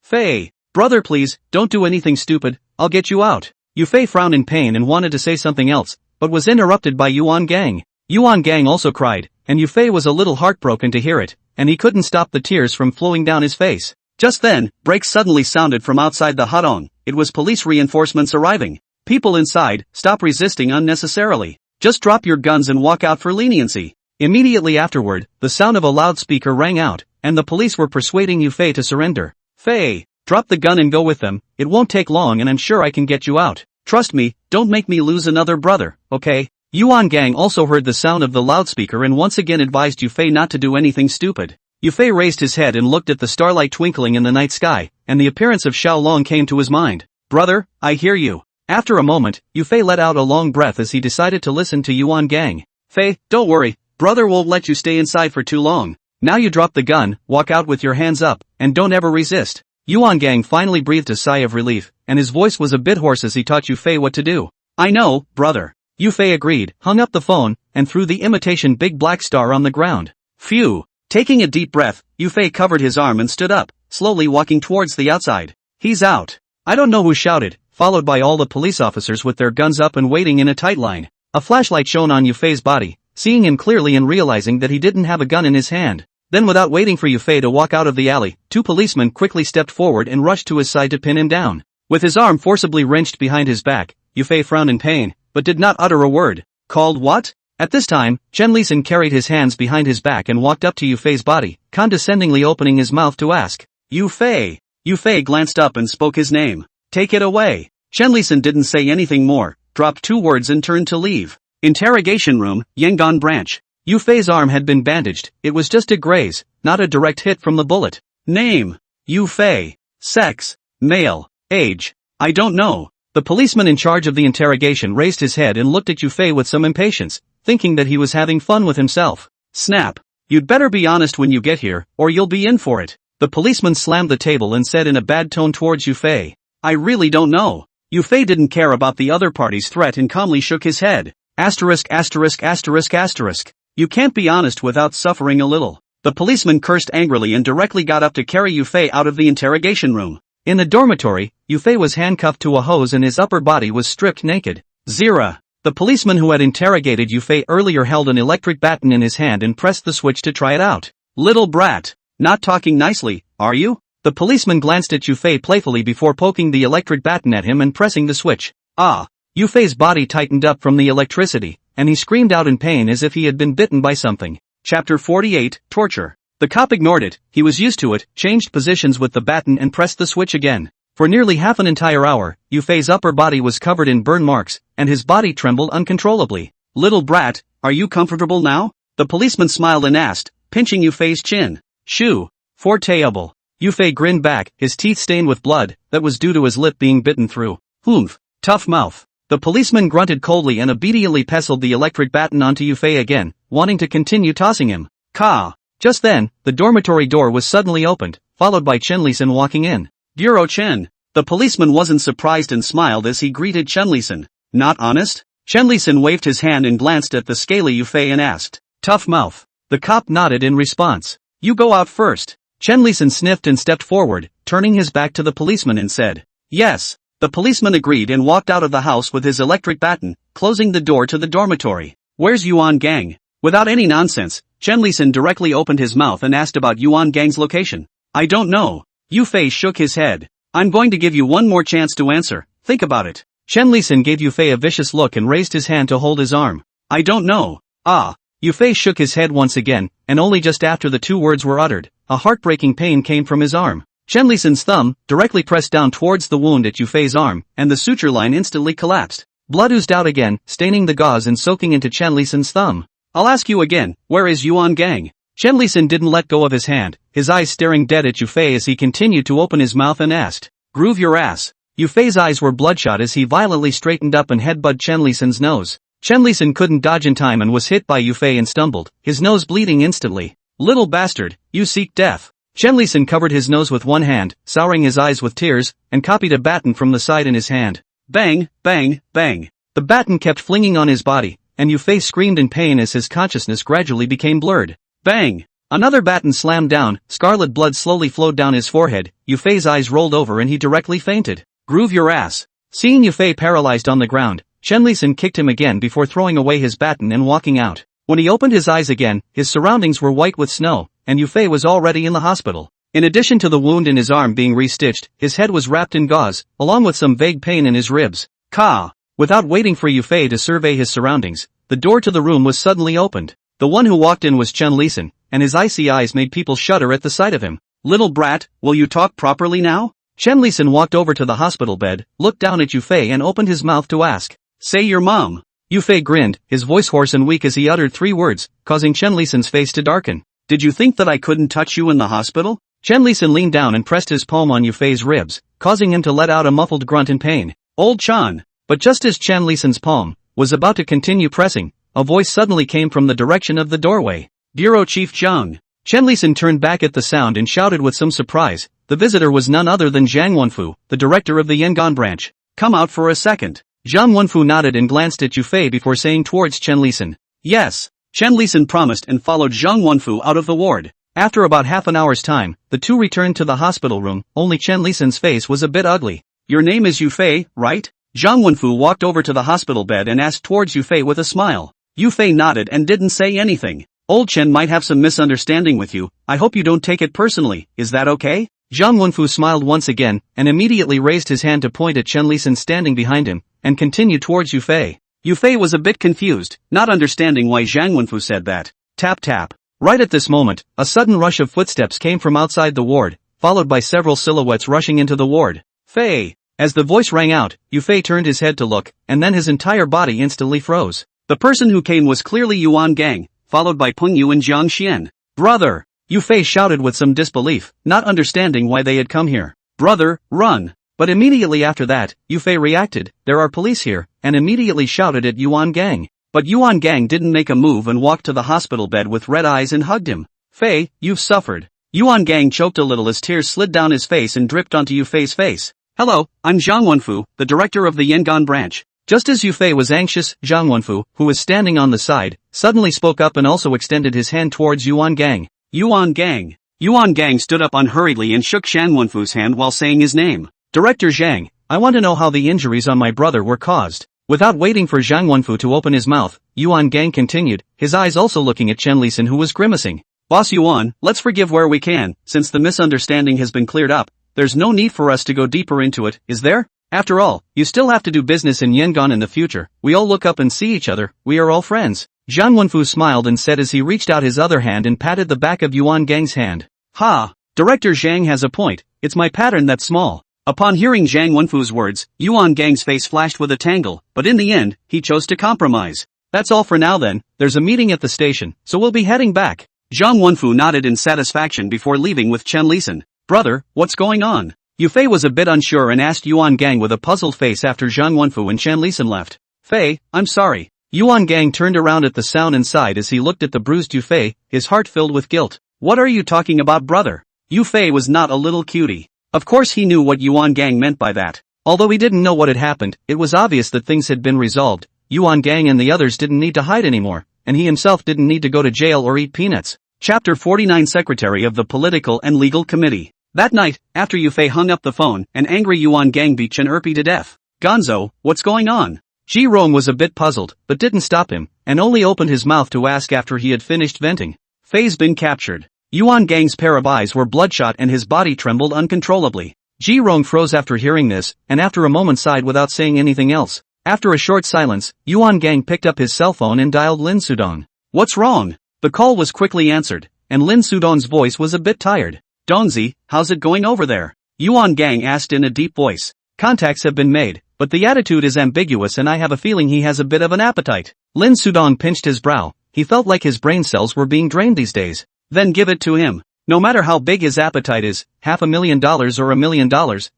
Fei, brother please, don't do anything stupid, I'll get you out." Yufei frowned in pain and wanted to say something else, but was interrupted by Yuan Gang. Yuan Gang also cried, and Yufei was a little heartbroken to hear it, and he couldn't stop the tears from flowing down his face. Just then, brakes suddenly sounded from outside the hutong. It was police reinforcements arriving. "People inside, stop resisting unnecessarily. Just drop your guns and walk out for leniency." Immediately afterward, the sound of a loudspeaker rang out, and the police were persuading Yufei to surrender. "Fei, drop the gun and go with them, it won't take long and I'm sure I can get you out. Trust me, don't make me lose another brother, okay?" Yuan Gang also heard the sound of the loudspeaker and once again advised Yufei not to do anything stupid. Yufei raised his head and looked at the starlight twinkling in the night sky, and the appearance of Xiao Long came to his mind. "Brother, I hear you." After a moment, Yufei let out a long breath as he decided to listen to Yuan Gang. "Fei, don't worry, brother won't let you stay inside for too long. Now you drop the gun, walk out with your hands up, and don't ever resist." Yuan Gang finally breathed a sigh of relief, and his voice was a bit hoarse as he taught Yufei what to do. "I know, brother." Yufei agreed, hung up the phone, and threw the imitation big black star on the ground. Phew! Taking a deep breath, Yufei covered his arm and stood up, slowly walking towards the outside. "He's out." I don't know who shouted, followed by all the police officers with their guns up and waiting in a tight line. A flashlight shone on Yufei's body, seeing him clearly and realizing that he didn't have a gun in his hand. Then without waiting for Yufei to walk out of the alley, two policemen quickly stepped forward and rushed to his side to pin him down. With his arm forcibly wrenched behind his back, Yufei frowned in pain, but did not utter a word. "Called what?" At this time, Chen Lisan carried his hands behind his back and walked up to Yufei's body, condescendingly opening his mouth to ask, "Yufei." Yufei glanced up and spoke his name. "Take it away." Chen Lisan didn't say anything more, dropped two words and turned to leave. Interrogation room, Yangon branch. Yufei's arm had been bandaged, it was just a graze, not a direct hit from the bullet. Name: Yufei. Sex: male. Age: I don't know. The policeman in charge of the interrogation raised his head and looked at Yufei with some impatience, thinking that he was having fun with himself. Snap. "You'd better be honest when you get here, or you'll be in for it." The policeman slammed the table and said in a bad tone towards Yufei, "I really don't know." Yufei didn't care about the other party's threat and calmly shook his head. Asterisk asterisk asterisk asterisk. You can't be honest without suffering a little. The policeman cursed angrily and directly got up to carry Yufei out of the interrogation room. In the dormitory, Yufei was handcuffed to a hose and his upper body was stripped naked. Zira. The policeman who had interrogated Yufei earlier held an electric baton in his hand and pressed the switch to try it out. "Little brat. Not talking nicely, are you?" The policeman glanced at Yufei playfully before poking the electric baton at him and pressing the switch. Ah! Yufei's body tightened up from the electricity, and he screamed out in pain as if he had been bitten by something. Chapter 48, Torture. The cop ignored it, he was used to it, changed positions with the baton and pressed the switch again. For nearly half an entire hour, Yufei's upper body was covered in burn marks, and his body trembled uncontrollably. "Little brat, are you comfortable now?" The policeman smiled and asked, pinching Yufei's chin. "Shoo. Fortable." Yufei grinned back, his teeth stained with blood, that was due to his lip being bitten through. "Humph. Tough mouth." The policeman grunted coldly and obediently pestled the electric baton onto Yufei again, wanting to continue tossing him. Ka. Just then, the dormitory door was suddenly opened, followed by Chen Lisan walking in. "Bureau Chen." The policeman wasn't surprised and smiled as he greeted Chen Lisan. "Not honest?" Chen Lisan waved his hand and glanced at the scaly Yufei and asked. "Tough mouth." The cop nodded in response. "You go out first." Chen Lisan sniffed and stepped forward, turning his back to the policeman and said, "Yes." The policeman agreed and walked out of the house with his electric baton, closing the door to the dormitory. "Where's Yuan Gang?" Without any nonsense, Chen Lisan directly opened his mouth and asked about Yuan Gang's location. "I don't know." Yufei shook his head. "I'm going to give you one more chance to answer, think about it." Chen Lisan gave Yufei a vicious look and raised his hand to hold his arm. "I don't know." "Ah." Yufei shook his head once again, and only just after the two words were uttered, a heartbreaking pain came from his arm. Chen Lisan's thumb directly pressed down towards the wound at Yufei's arm, and the suture line instantly collapsed. Blood oozed out again, staining the gauze and soaking into Chen Lisan's thumb. I'll ask you again, where is Yuan Gang? Chen Lisan didn't let go of his hand, his eyes staring dead at Yufei as he continued to open his mouth and asked, "Groove your ass." Yufei's eyes were bloodshot as he violently straightened up and headbutted Chen Lisan's nose. Chen Lisan couldn't dodge in time and was hit by Yufei and stumbled, his nose bleeding instantly. "Little bastard, you seek death." Chen Lisan covered his nose with one hand, souring his eyes with tears, and copied a baton from the side in his hand. Bang, bang, bang. The baton kept flinging on his body, and Yufei screamed in pain as his consciousness gradually became blurred. Bang! Another baton slammed down, scarlet blood slowly flowed down his forehead, Yufei's eyes rolled over and he directly fainted. "Groove your ass." Seeing Yufei paralyzed on the ground, Chen Lisan kicked him again before throwing away his baton and walking out. When he opened his eyes again, his surroundings were white with snow, and Yufei was already in the hospital. In addition to the wound in his arm being restitched, his head was wrapped in gauze, along with some vague pain in his ribs. Ka! Without waiting for Yufei to survey his surroundings, the door to the room was suddenly opened. The one who walked in was Chen Lisan, and his icy eyes made people shudder at the sight of him. "Little brat, will you talk properly now?" Chen Lisan walked over to the hospital bed, looked down at Yufei and opened his mouth to ask, "Say your mom." Yufei grinned, his voice hoarse and weak as he uttered 3 words, causing Chen Lisan's face to darken. "Did you think that I couldn't touch you in the hospital?" Chen Lisan leaned down and pressed his palm on Yufei's ribs, causing him to let out a muffled grunt in pain. "Old Chan." But just as Chen Lisan's palm was about to continue pressing, a voice suddenly came from the direction of the doorway. "Bureau Chief Zhang." Chen Lisan turned back at the sound and shouted with some surprise. The visitor was none other than Zhang Wenfu, the director of the Yangon branch. "Come out for a second." Zhang Wenfu nodded and glanced at Yufei before saying towards Chen Lisan, "Yes." Chen Lisan promised and followed Zhang Wenfu out of the ward. After about half an hour's time, the two returned to the hospital room, only Chen Lisan's face was a bit ugly. "Your name is Yufei, right?" Zhang Wenfu walked over to the hospital bed and asked towards Yufei with a smile. Yufei nodded and didn't say anything. "Old Chen might have some misunderstanding with you, I hope you don't take it personally, is that okay?" Zhang Wenfu smiled once again, and immediately raised his hand to point at Chen Lisan standing behind him, and continued towards Yufei. Yufei was a bit confused, not understanding why Zhang Wenfu said that. Tap tap. Right at this moment, a sudden rush of footsteps came from outside the ward, followed by several silhouettes rushing into the ward. "Fei!" As the voice rang out, Yufei turned his head to look, and then his entire body instantly froze. The person who came was clearly Yuan Gang, followed by Peng Yu and Jiang Xian. "Brother!" Yufei shouted with some disbelief, not understanding why they had come here. "Brother, run!" But immediately after that, Yufei reacted, "There are police here," and immediately shouted at Yuan Gang. But Yuan Gang didn't make a move and walked to the hospital bed with red eyes and hugged him. "Fei, you've suffered." Yuan Gang choked a little as tears slid down his face and dripped onto Yufei's face. "Hello, I'm Zhang Wenfu, the director of the Yangon branch." Just as Yufei was anxious, Zhang Wenfu, who was standing on the side, suddenly spoke up and also extended his hand towards Yuan Gang. "Yuan Gang." Yuan Gang stood up unhurriedly and shook Zhang Wenfu's hand while saying his name. "Director Zhang, I want to know how the injuries on my brother were caused." Without waiting for Zhang Wenfu to open his mouth, Yuan Gang continued, his eyes also looking at Chen Lisan who was grimacing. "Boss Yuan, let's forgive where we can, since the misunderstanding has been cleared up. There's no need for us to go deeper into it, is there? After all, you still have to do business in Yangon in the future, we all look up and see each other, we are all friends." Zhang Wenfu smiled and said as he reached out his other hand and patted the back of Yuan Gang's hand. "Ha! Director Zhang has a point, it's my pattern that's small." Upon hearing Zhang Wenfu's words, Yuan Gang's face flashed with a tangle, but in the end, he chose to compromise. "That's all for now then, there's a meeting at the station, so we'll be heading back." Zhang Wenfu nodded in satisfaction before leaving with Chen Lisan. "Brother, what's going on?" Yufei was a bit unsure and asked Yuan Gang with a puzzled face after Zhang Wenfu and Chen Lisan left. "Fei, I'm sorry." Yuan Gang turned around at the sound and sighed as he looked at the bruised Yufei, his heart filled with guilt. "What are you talking about, brother?" Yufei was not a little cutie. Of course he knew what Yuan Gang meant by that. Although he didn't know what had happened, it was obvious that things had been resolved. Yuan Gang and the others didn't need to hide anymore, and he himself didn't need to go to jail or eat peanuts. Chapter 49 Secretary of the Political and Legal Committee. That night, after Yufei hung up the phone, an angry Yuan Gang beat Chen Erpi to death. "Gonzo, what's going on?" Ji Rong was a bit puzzled, but didn't stop him, and only opened his mouth to ask after he had finished venting. "Fei's been captured." Yuan Gang's pair of eyes were bloodshot and his body trembled uncontrollably. Ji Rong froze after hearing this, and after a moment sighed without saying anything else. After a short silence, Yuan Gang picked up his cell phone and dialed Lin Sudong. "What's wrong?" The call was quickly answered, and Lin Sudong's voice was a bit tired. "Dongzi, how's it going over there?" Yuan Gang asked in a deep voice. "Contacts have been made, but the attitude is ambiguous and I have a feeling he has a bit of an appetite." Lin Sudong pinched his brow, he felt like his brain cells were being drained these days. Then give it to him. No matter how big his appetite is, $500,000 or $1 million,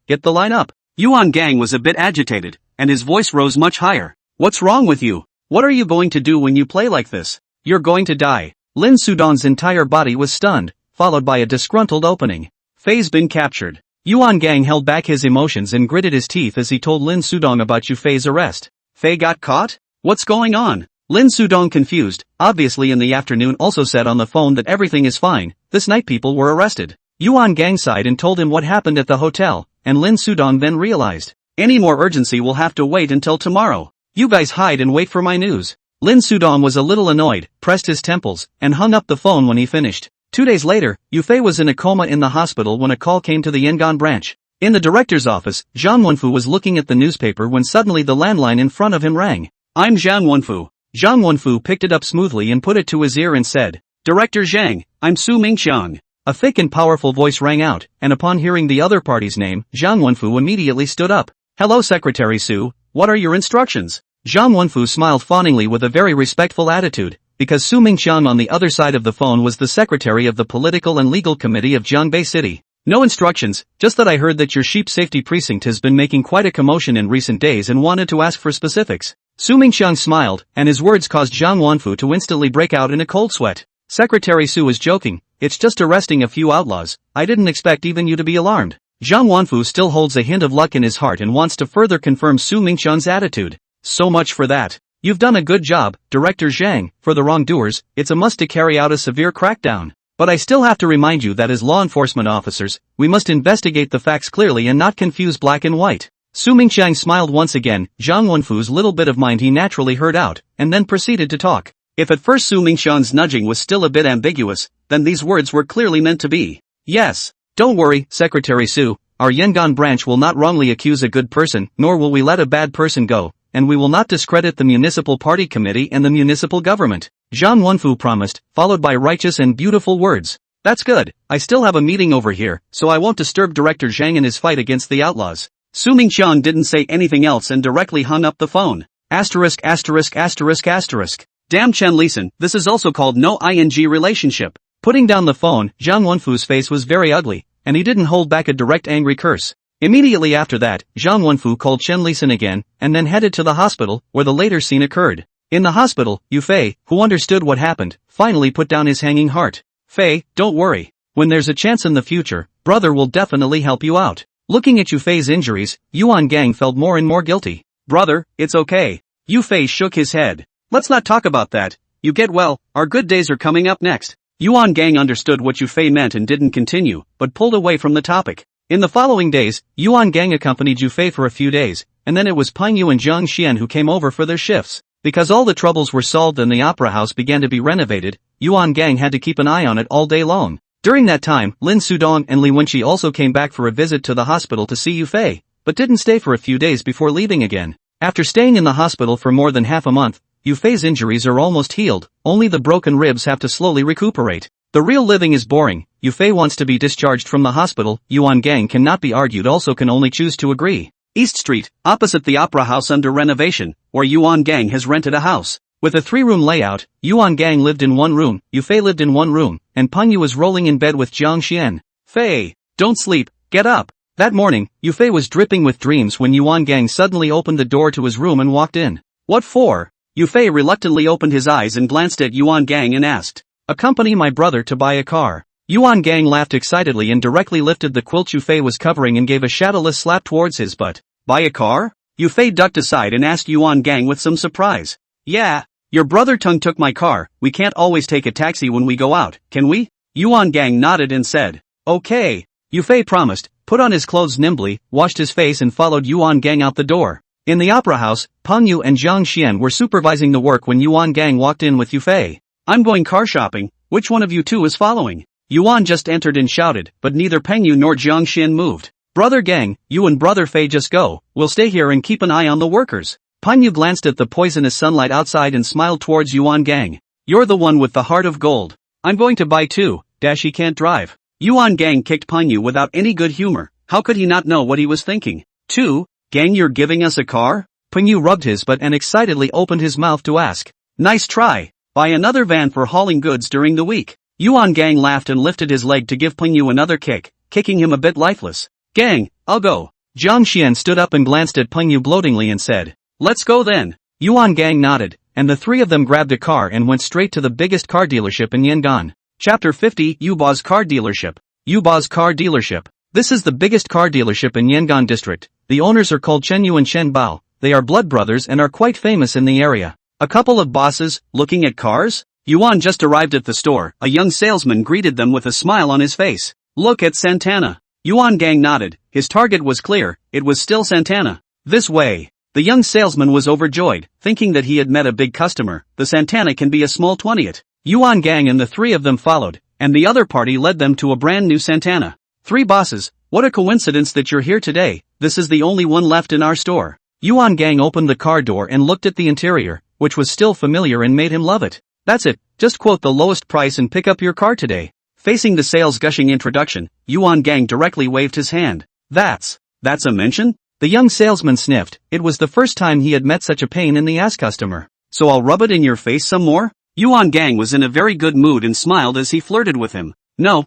get the line up. Yuan Gang was a bit agitated, and his voice rose much higher. What's wrong with you? What are you going to do when you play like this? You're going to die. Lin Sudong's entire body was stunned, followed by a disgruntled opening. Fei's been captured. Yuan Gang held back his emotions and gritted his teeth as he told Lin Sudong about Yu Fei's arrest. Fei got caught? What's going on? Lin Sudong, confused, obviously in the afternoon, also said on the phone that everything is fine. This night people were arrested. Yuan Gang sighed and told him what happened at the hotel, and Lin Sudong then realized. Any more urgency will have to wait until tomorrow. You guys hide and wait for my news. Lin Sudong was a little annoyed, pressed his temples, and hung up the phone when he finished. 2 days later, Yu Fei was in a coma in the hospital when a call came to the Yangon branch. In the director's office, Zhang Wenfu was looking at the newspaper when suddenly the landline in front of him rang. I'm Zhang Wenfu. Zhang Wenfu picked it up smoothly and put it to his ear and said, Director Zhang, I'm Su Mingxiang. A thick and powerful voice rang out, and upon hearing the other party's name, Zhang Wenfu immediately stood up. Hello Secretary Su, what are your instructions? Zhang Wenfu smiled fawningly with a very respectful attitude, because Su Mingxiang on the other side of the phone was the secretary of the Political and Legal Committee of Jiangbei City. No instructions, just that I heard that your sheep safety precinct has been making quite a commotion in recent days and wanted to ask for specifics. Su Mingxiang smiled, and his words caused Zhang Wenfu to instantly break out in a cold sweat. Secretary Su is joking, it's just arresting a few outlaws, I didn't expect even you to be alarmed. Zhang Wenfu still holds a hint of luck in his heart and wants to further confirm Su Mingxiang's attitude. So much for that. You've done a good job, Director Zhang. For the wrongdoers, it's a must to carry out a severe crackdown. But I still have to remind you that as law enforcement officers, we must investigate the facts clearly and not confuse black and white. Su Mingxiang smiled once again. Zhang Wenfu's little bit of mind he naturally heard out, and then proceeded to talk. If at first Su Mingxiang's nudging was still a bit ambiguous, then these words were clearly meant to be. Yes. Don't worry, Secretary Su, our Yangon branch will not wrongly accuse a good person, nor will we let a bad person go, and we will not discredit the municipal party committee and the municipal government. Zhang Wenfu promised, followed by righteous and beautiful words. That's good, I still have a meeting over here, so I won't disturb Director Zhang in his fight against the outlaws. Su Mingxiang didn't say anything else and directly hung up the phone. Asterisk asterisk asterisk asterisk. Damn Chen Lisan, this is also called no ing relationship. Putting down the phone, Zhang Wenfu's face was very ugly, and he didn't hold back a direct angry curse. Immediately after that, Zhang Wenfu called Chen Lisan again, and then headed to the hospital, where the later scene occurred. In the hospital, Yu Fei, who understood what happened, finally put down his hanging heart. Fei, don't worry. When there's a chance in the future, brother will definitely help you out. Looking at Yu Fei's injuries, Yuan Gang felt more and more guilty. Brother, it's okay. Yu Fei shook his head. Let's not talk about that. You get well, our good days are coming up next. Yuan Gang understood what Yu Fei meant and didn't continue, but pulled away from the topic. In the following days, Yuan Gang accompanied Yu Fei for a few days, and then it was Peng Yu and Zhang Xian who came over for their shifts. Because all the troubles were solved and the opera house began to be renovated, Yuan Gang had to keep an eye on it all day long. During that time, Lin Sudong and Li Wenqi also came back for a visit to the hospital to see Yu Fei, but didn't stay for a few days before leaving again. After staying in the hospital for more than half a month, Yu Fei's injuries are almost healed, only the broken ribs have to slowly recuperate. The real living is boring. Yu Fei wants to be discharged from the hospital. Yuan Gang cannot be argued, also can only choose to agree. East Street, opposite the Opera House under renovation, where Yuan Gang has rented a house. With a 3-room layout, Yuan Gang lived in one room, Yu Fei lived in one room, and Peng Yu was rolling in bed with Zhang Xian. Fei, don't sleep, get up. That morning, Yu Fei was dripping with dreams when Yuan Gang suddenly opened the door to his room and walked in. What for? Yu Fei reluctantly opened his eyes and glanced at Yuan Gang and asked. Accompany my brother to buy a car. Yuan Gang laughed excitedly and directly lifted the quilt Yu Fei was covering and gave a shadowless slap towards his butt. Buy a car? Yu Fei ducked aside and asked Yuan Gang with some surprise. Yeah. Your brother Tung took my car, we can't always take a taxi when we go out, can we? Yuan Gang nodded and said. Okay. Yu Fei promised, put on his clothes nimbly, washed his face and followed Yuan Gang out the door. In the opera house, Peng Yu and Zhang Xian were supervising the work when Yuan Gang walked in with Yu Fei. I'm going car shopping, which one of you two is following? Yuan just entered and shouted, but neither Peng Yu nor Zhang Xian moved. Brother Gang, you and brother Fei just go, we'll stay here and keep an eye on the workers. Peng Yu glanced at the poisonous sunlight outside and smiled towards Yuan Gang. You're the one with the heart of gold. I'm going to buy too, he can't drive. Yuan Gang kicked Peng Yu without any good humor. How could he not know what he was thinking? 2, Gang, you're giving us a car? Peng Yu rubbed his butt and excitedly opened his mouth to ask. Nice try. Buy another van for hauling goods during the week. Yuan Gang laughed and lifted his leg to give Peng Yu another kick, kicking him a bit lifeless. Gang, I'll go. Jiang Xian stood up and glanced at Peng Yu gloatingly and said, let's go then. Yuan Gang nodded, and the three of them grabbed a car and went straight to the biggest car dealership in Yangon. Chapter 50, Yuba's Car Dealership. Yuba's Car Dealership. This is the biggest car dealership in Yangon district. The owners are called Chen Yu and Chen Bao. They are blood brothers and are quite famous in the area. A couple of bosses, looking at cars? Yuan just arrived at the store. A young salesman greeted them with a smile on his face. Look at Santana. Yuan Gang nodded. His target was clear. It was still Santana. This way. The young salesman was overjoyed, thinking that he had met a big customer. The Santana can be a small 20th. Yuan Gang and the three of them followed, and the other party led them to a brand new Santana. Three bosses, what a coincidence that you're here today. This is the only one left in our store. Yuan Gang opened the car door and looked at the interior, which was still familiar and made him love it. That's it, just quote the lowest price and pick up your car today. Facing the sales gushing introduction, Yuan Gang directly waved his hand. That's a mention? The young salesman sniffed. It was the first time he had met such a pain in the ass customer. So I'll rub it in your face some more? Yuan Gang was in a very good mood and smiled as he flirted with him. No,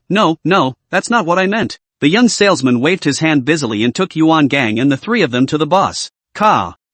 that's not what I meant. The young salesman waved his hand busily and took Yuan Gang and the three of them to the boss.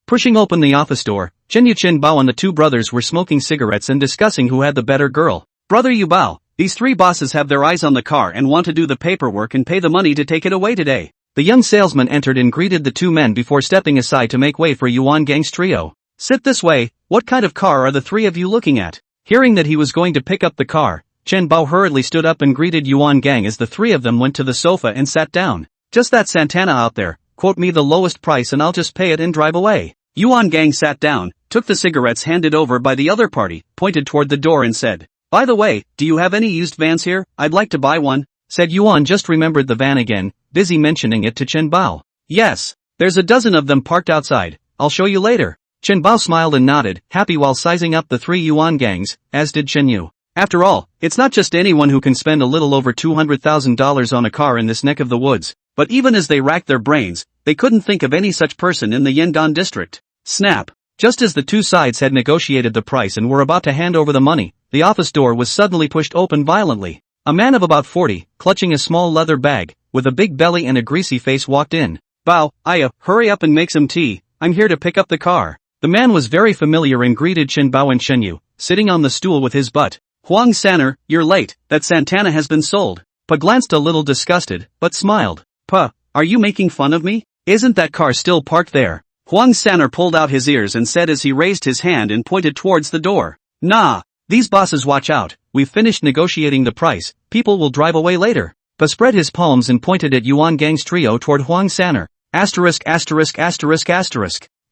Pushing open the office door, Chen Yu, Chen Bao and the two brothers were smoking cigarettes and discussing who had the better girl. Brother Yu Bao, these three bosses have their eyes on the car and want to do the paperwork and pay the money to take it away today. The young salesman entered and greeted the two men before stepping aside to make way for Yuan Gang's trio. Sit this way, what kind of car are the three of you looking at? Hearing that he was going to pick up the car, Chen Bao hurriedly stood up and greeted Yuan Gang as the three of them went to the sofa and sat down. Just that Santana out there, quote me the lowest price and I'll just pay it and drive away. Yuan Gang sat down, took the cigarettes handed over by the other party, pointed toward the door and said, by the way, do you have any used vans here? I'd like to buy one. Said Yuan just remembered the van again, busy mentioning it to Chen Bao. Yes, there's a dozen of them parked outside. I'll show you later. Chen Bao smiled and nodded, happy while sizing up the three Yuan Gangs, as did Chen Yu. After all, it's not just anyone who can spend a little over $200,000 on a car in this neck of the woods. But even as they racked their brains, they couldn't think of any such person in the Yangon district. Snap! Just as the two sides had negotiated the price and were about to hand over the money, the office door was suddenly pushed open violently. A man of about 40, clutching a small leather bag, with a big belly and a greasy face walked in. Bao, hurry up and make some tea. I'm here to pick up the car. The man was very familiar and greeted Chen Bao and Chen Yu, sitting on the stool with his butt. Huang Saner, you're late. That Santana has been sold. Pa glanced a little disgusted, but smiled. Pa, are you making fun of me? Isn't that car still parked there? Huang Saner pulled out his ears and said as he raised his hand and pointed towards the door. Nah, these bosses watch out. We've finished negotiating the price. People will drive away later. Pa spread his palms and pointed at Yuan Gang's trio toward Huang Saner. *******.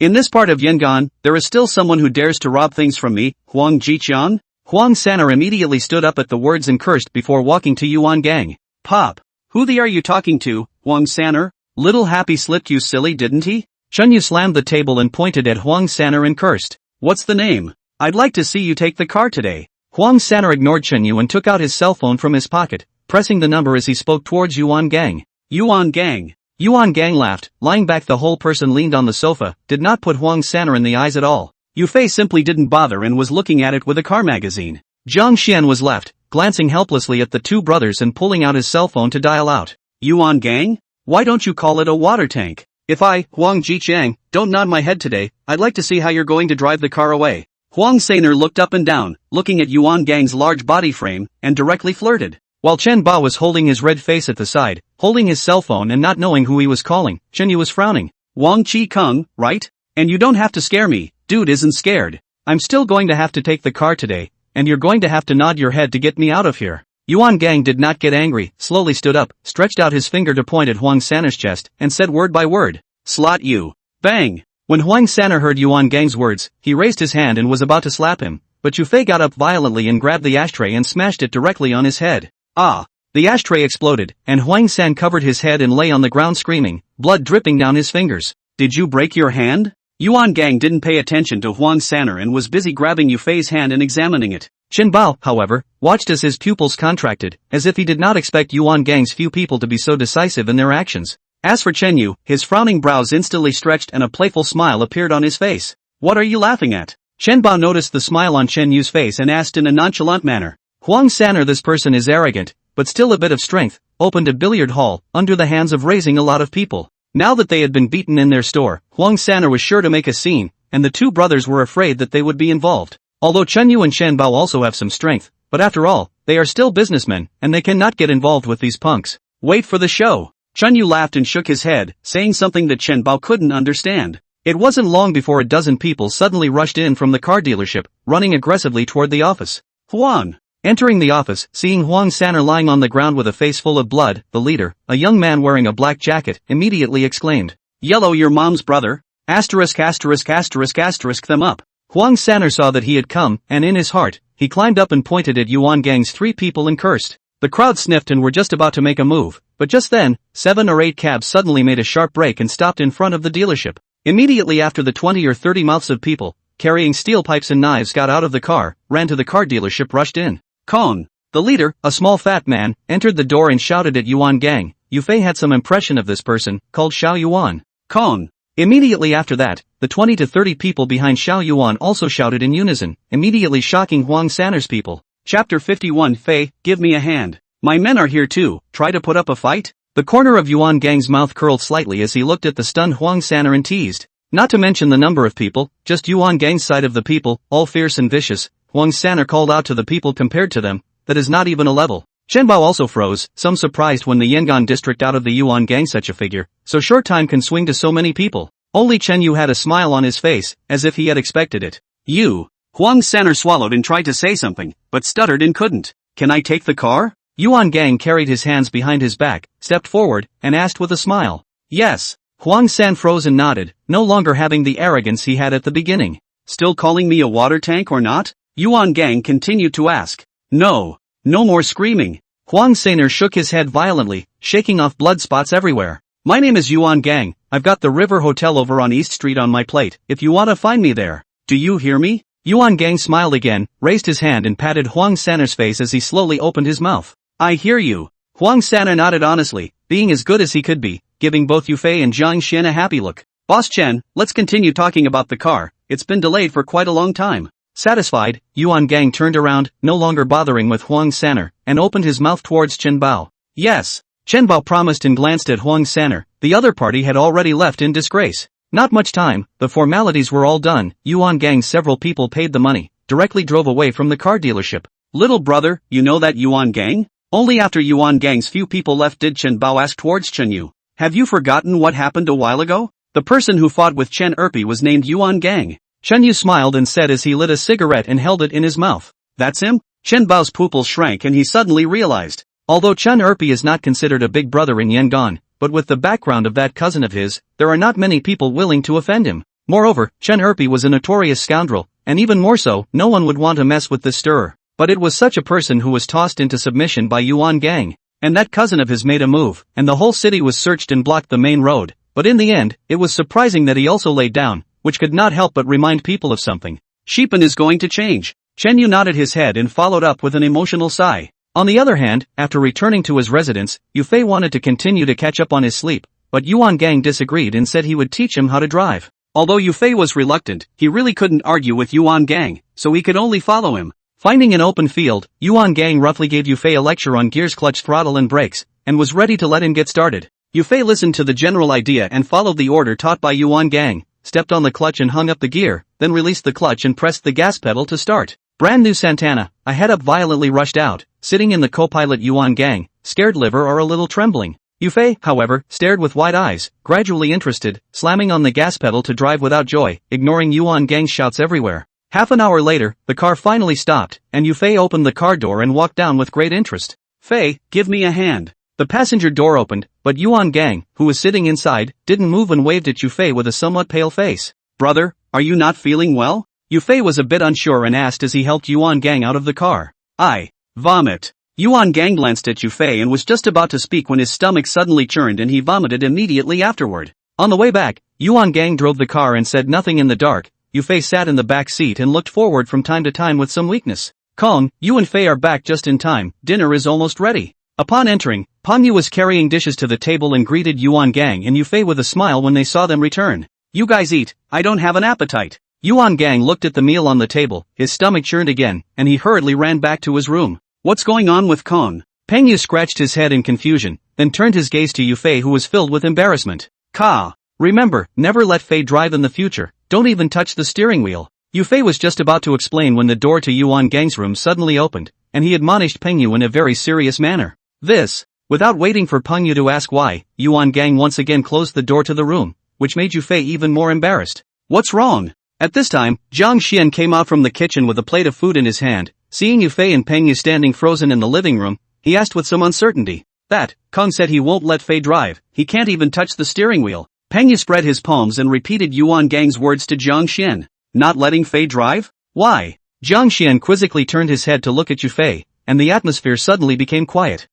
In this part of Yangon, there is still someone who dares to rob things from me, Huang Jiqian? Huang Saner immediately stood up at the words and cursed before walking to Yuan Gang. Pop, who the are you talking to, Huang Saner? Little Happy slipped you silly, didn't he? Chen Yu slammed the table and pointed at Huang Saner and cursed. What's the name? I'd like to see you take the car today. Huang Saner ignored Chen Yu and took out his cell phone from his pocket, pressing the number as he spoke towards Yuan Gang. Yuan Gang. Yuan Gang laughed, lying back. The whole person leaned on the sofa, did not put Huang Saner in the eyes at all. Yu Fei simply didn't bother and was looking at it with a car magazine. Jiang Xian was left, glancing helplessly at the two brothers and pulling out his cell phone to dial out. Yuan Gang? Why don't you call it a water tank? If I, Huang Jiqiang, don't nod my head today, I'd like to see how you're going to drive the car away. Huang Saner looked up and down, looking at Yuan Gang's large body frame, and directly flirted. While Chen Bao was holding his red face at the side, holding his cell phone and not knowing who he was calling, Chen Yu was frowning. Wang Qi Kung, right? And you don't have to scare me, dude isn't scared. I'm still going to have to take the car today, and you're going to have to nod your head to get me out of here. Yuan Gang did not get angry, slowly stood up, stretched out his finger to point at Huang Saner's chest, and said word by word. Slot you. Bang! When Huang Saner heard Yuan Gang's words, he raised his hand and was about to slap him, but Yu Fei got up violently and grabbed the ashtray and smashed it directly on his head. Ah! The ashtray exploded, and Huang San covered his head and lay on the ground screaming, blood dripping down his fingers. Did you break your hand? Yuan Gang didn't pay attention to Huang Saner and was busy grabbing Yu Fei's hand and examining it. Chen Bao, however, watched as his pupils contracted, as if he did not expect Yuan Gang's few people to be so decisive in their actions. As for Chen Yu, his frowning brows instantly stretched and a playful smile appeared on his face. What are you laughing at? Chen Bao noticed the smile on Chen Yu's face and asked in a nonchalant manner. Huang Sanner, this person is arrogant, but still a bit of strength, opened a billiard hall, under the hands of raising a lot of people. Now that they had been beaten in their store, Huang Sanner was sure to make a scene, and the two brothers were afraid that they would be involved. Although Chen Yu and Chen Bao also have some strength, but after all, they are still businessmen, and they cannot get involved with these punks. Wait for the show. Chen Yu laughed and shook his head, saying something that Chen Bao couldn't understand. It wasn't long before a dozen people suddenly rushed in from the car dealership, running aggressively toward the office. Huang. Entering the office, seeing Huang Sanner lying on the ground with a face full of blood, the leader, a young man wearing a black jacket, immediately exclaimed, "Yellow, your mom's brother? Asterisk asterisk asterisk asterisk them up." Huang Sanner saw that he had come, and in his heart, he climbed up and pointed at Yuan Gang's three people and cursed. The crowd sniffed and were just about to make a move, but just then, 7 or 8 cabs suddenly made a sharp break and stopped in front of the dealership. Immediately after, the 20 or 30 mouths of people, carrying steel pipes and knives, got out of the car, ran to the car dealership, rushed in. Kong. The leader, a small fat man, entered the door and shouted at Yuan Gang. Yufei had some impression of this person, called Xiao Yuan. Kong. Immediately after that, the 20 to 30 people behind Xiao Yuan also shouted in unison, immediately shocking Huang Sanner's people. Chapter 51. Fei, give me a hand. My men are here too, try to put up a fight? The corner of Yuan Gang's mouth curled slightly as he looked at the stunned Huang Sanner and teased. Not to mention the number of people, just Yuan Gang's side of the people, all fierce and vicious. Huang Sanner called out to the people compared to them, that is not even a level. Chen Bao also froze, some surprised when the Yangon district out of the Yuan Gang such a figure, so short time can swing to so many people. Only Chen Yu had a smile on his face, as if he had expected it. You. Huang Sanner swallowed and tried to say something, but stuttered and couldn't. Can I take the car? Yuan Gang carried his hands behind his back, stepped forward, and asked with a smile. Yes. Huang San froze and nodded, no longer having the arrogance he had at the beginning. Still calling me a water tank or not? Yuan Gang continued to ask. No. No more screaming. Huang Sanner shook his head violently, shaking off blood spots everywhere. My name is Yuan Gang, I've got the River Hotel over on East Street on my plate, if you wanna find me there. Do you hear me? Yuan Gang smiled again, raised his hand and patted Huang Sanner's face as he slowly opened his mouth. I hear you. Huang Sanner nodded honestly, being as good as he could be, giving both Yufei and Jiang Xian a happy look. Boss Chen, let's continue talking about the car, it's been delayed for quite a long time. Satisfied, Yuan Gang turned around, no longer bothering with Huang Sanner, and opened his mouth towards Chen Bao. Yes. Chen Bao promised and glanced at Huang Sanner. The other party had already left in disgrace. Not much time, the formalities were all done. Yuan Gang's several people paid the money, directly drove away from the car dealership. Little brother, you know that Yuan Gang? Only after Yuan Gang's few people left did Chen Bao ask towards Chen Yu. Have you forgotten what happened a while ago? The person who fought with Chen Erpi was named Yuan Gang. Chen Yu smiled and said as he lit a cigarette and held it in his mouth. That's him? Chen Bao's pupils shrank and he suddenly realized. Although Chen Erpi is not considered a big brother in Yangon, but with the background of that cousin of his, there are not many people willing to offend him. Moreover, Chen Erpi was a notorious scoundrel, and even more so, no one would want to mess with this stirrer. But it was such a person who was tossed into submission by Yuan Gang. And that cousin of his made a move, and the whole city was searched and blocked the main road. But in the end, it was surprising that he also laid down, which could not help but remind people of something. Sheepan is going to change. Chen Yu nodded his head and followed up with an emotional sigh. On the other hand, after returning to his residence, Yufei wanted to continue to catch up on his sleep, but Yuan Gang disagreed and said he would teach him how to drive. Although Yufei was reluctant, he really couldn't argue with Yuan Gang, so he could only follow him. Finding an open field, Yuan Gang roughly gave Yufei a lecture on gears, clutch, throttle and brakes, and was ready to let him get started. Yufei listened to the general idea and followed the order taught by Yuan Gang, stepped on the clutch and hung up the gear, then released the clutch and pressed the gas pedal to start. Brand new Santana, a head up violently rushed out, sitting in the co-pilot Yuan Gang, scared liver or a little trembling. Yufei, however, stared with wide eyes, gradually interested, slamming on the gas pedal to drive without joy, ignoring Yuan Gang's shouts everywhere. Half an hour later, the car finally stopped, and Yufei opened the car door and walked down with great interest. Fei, give me a hand. The passenger door opened, but Yuan Gang, who was sitting inside, didn't move and waved at Yufei with a somewhat pale face. Brother, are you not feeling well? Yufei was a bit unsure and asked as he helped Yuan Gang out of the car. I vomit. Yuan Gang glanced at Yufei and was just about to speak when his stomach suddenly churned and he vomited immediately afterward. On the way back, Yuan Gang drove the car and said nothing in the dark. Yufei sat in the back seat and looked forward from time to time with some weakness. Kong, you and Fei are back just in time, dinner is almost ready. Upon entering, Pang Yu was carrying dishes to the table and greeted Yuan Gang and Yufei with a smile when they saw them return. You guys eat, I don't have an appetite. Yuan Gang looked at the meal on the table, his stomach churned again, and he hurriedly ran back to his room. What's going on with Kong? Peng Yu scratched his head in confusion, then turned his gaze to Yu Fei, who was filled with embarrassment. Ka. Remember, never let Fei drive in the future, don't even touch the steering wheel. Yu Fei was just about to explain when the door to Yuan Gang's room suddenly opened, and he admonished Peng Yu in a very serious manner. Without waiting for Peng Yu to ask why, Yuan Gang once again closed the door to the room, which made Yu Fei even more embarrassed. What's wrong? At this time, Jiang Xian came out from the kitchen with a plate of food in his hand. Seeing Yu Fei and Peng Yu standing frozen in the living room, he asked with some uncertainty. Kong said he won't let Fei drive, he can't even touch the steering wheel. Peng Yu spread his palms and repeated Yuan Gang's words to Jiang Xian. Not letting Fei drive? Why? Jiang Xian quizzically turned his head to look at Yu Fei, and the atmosphere suddenly became quiet.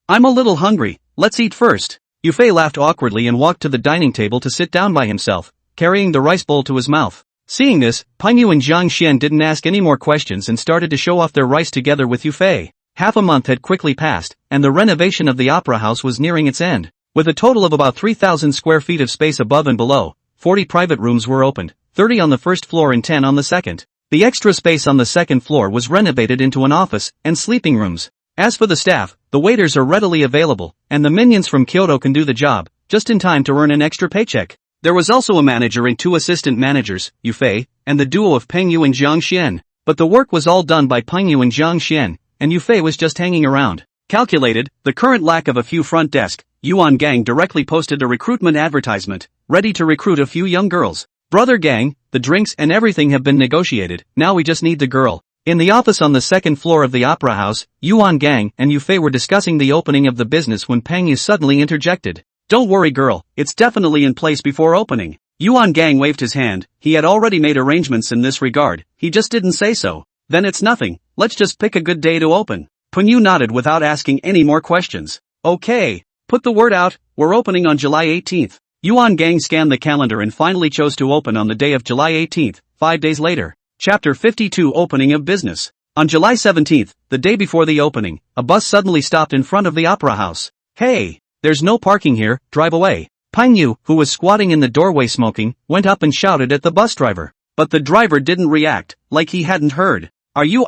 I'm a little hungry, let's eat first. Yu Fei laughed awkwardly and walked to the dining table to sit down by himself, carrying the rice bowl to his mouth. Seeing this, Peng Yu and Jiang Xian didn't ask any more questions and started to show off their rice together with Yu Fei. Half a month had quickly passed, and the renovation of the opera house was nearing its end. With a total of about 3,000 square feet of space above and below, 40 private rooms were opened, 30 on the first floor and 10 on the second. The extra space on the second floor was renovated into an office and sleeping rooms. As for the staff, the waiters are readily available, and the minions from Kyoto can do the job, just in time to earn an extra paycheck. There was also a manager and 2 assistant managers, Yu Fei, and the duo of Peng Yu and Jiang Xian. But the work was all done by Peng Yu and Jiang Xian, and Yu Fei was just hanging around. Calculated, the current lack of a few front desk, Yuan Gang directly posted a recruitment advertisement, ready to recruit a few young girls. Brother Gang, the drinks and everything have been negotiated, now we just need the girl. In the office on the second floor of the opera house, Yuan Gang and Yu Fei were discussing the opening of the business when Peng Yu suddenly interjected. Don't worry girl, it's definitely in place before opening. Yuan Gang waved his hand, he had already made arrangements in this regard, he just didn't say so. Then it's nothing, let's just pick a good day to open. Peng Yu nodded without asking any more questions. Okay, put the word out, we're opening on July 18th. Yuan Gang scanned the calendar and finally chose to open on the day of July 18th, 5 days later. Chapter 52 Opening of Business. On July 17th, the day before the opening, a bus suddenly stopped in front of the opera house. Hey, there's no parking here, drive away. Peng Yu, who was squatting in the doorway smoking, went up and shouted at the bus driver. But the driver didn't react, like he hadn't heard. Are you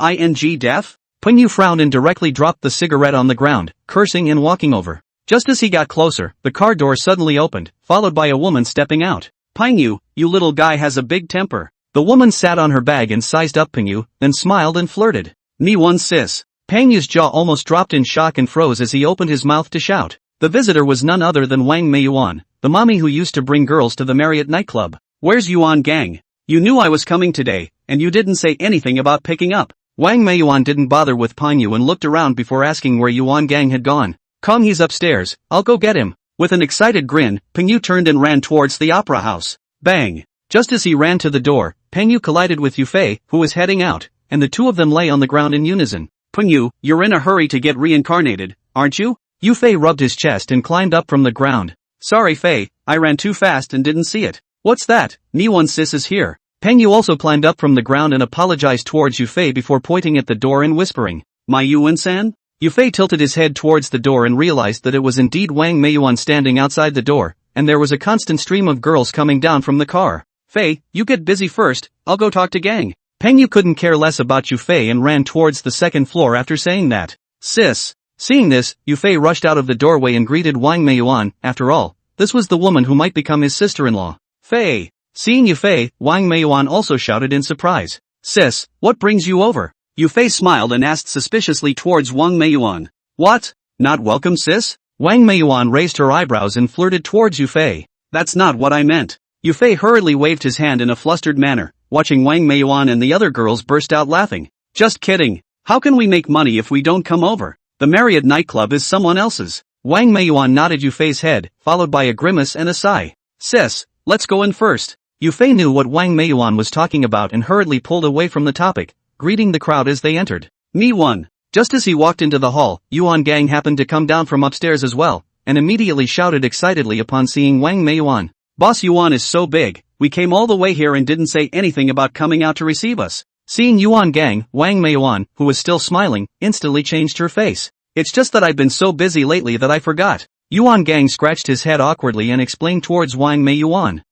deaf? Peng Yu frowned and directly dropped the cigarette on the ground, cursing and walking over. Just as he got closer, the car door suddenly opened, followed by a woman stepping out. Peng Yu, you little guy has a big temper. The woman sat on her bag and sized up Peng Yu, then smiled and flirted. Me one sis. Peng Yu's jaw almost dropped in shock and froze as he opened his mouth to shout. The visitor was none other than Wang Meiyuan, the mommy who used to bring girls to the Marriott nightclub. Where's Yuan Gang? You knew I was coming today, and you didn't say anything about picking up. Wang Meiyuan didn't bother with Peng Yu and looked around before asking where Yuan Gang had gone. Come, he's upstairs, I'll go get him. With an excited grin, Peng Yu turned and ran towards the opera house. Bang! Just as he ran to the door, Peng Yu collided with Yu Fei, who was heading out, and the two of them lay on the ground in unison. Peng Yu, you're in a hurry to get reincarnated, aren't you? Yu Fei rubbed his chest and climbed up from the ground. Sorry Fei, I ran too fast and didn't see it. What's that? Niwon sis is here. Peng Yu also climbed up from the ground and apologized towards Yu Fei before pointing at the door and whispering. My Yuan-san? Yu Fei tilted his head towards the door and realized that it was indeed Wang Meiyuan standing outside the door, and there was a constant stream of girls coming down from the car. Fei, you get busy first, I'll go talk to Gang. Peng Yu couldn't care less about Yu Fei and ran towards the second floor after saying that. Sis. Seeing this, Yu Fei rushed out of the doorway and greeted Wang Meiyuan. After all, this was the woman who might become his sister-in-law. Fei. Seeing Yu Fei, Wang Meiyuan also shouted in surprise. Sis, what brings you over? Yu Fei smiled and asked suspiciously towards Wang Meiyuan. What? Not welcome sis? Wang Meiyuan raised her eyebrows and flirted towards Yu Fei. That's not what I meant. Yu Fei hurriedly waved his hand in a flustered manner, watching Wang Meiyuan and the other girls burst out laughing. Just kidding. How can we make money if we don't come over? The Marriott nightclub is someone else's. Wang Meiyuan nodded Yu Fei's head, followed by a grimace and a sigh. Sis, let's go in first. Yu Fei knew what Wang Meiyuan was talking about and hurriedly pulled away from the topic, greeting the crowd as they entered. Me one. Just as he walked into the hall, Yuan Gang happened to come down from upstairs as well, and immediately shouted excitedly upon seeing Wang Meiyuan. Boss Yuan is so big, we came all the way here and didn't say anything about coming out to receive us. Seeing Yuan Gang, Wang Meiyuan, who was still smiling, instantly changed her face. It's just that I've been so busy lately that I forgot. Yuan Gang scratched his head awkwardly and explained towards Wang Meiyuan.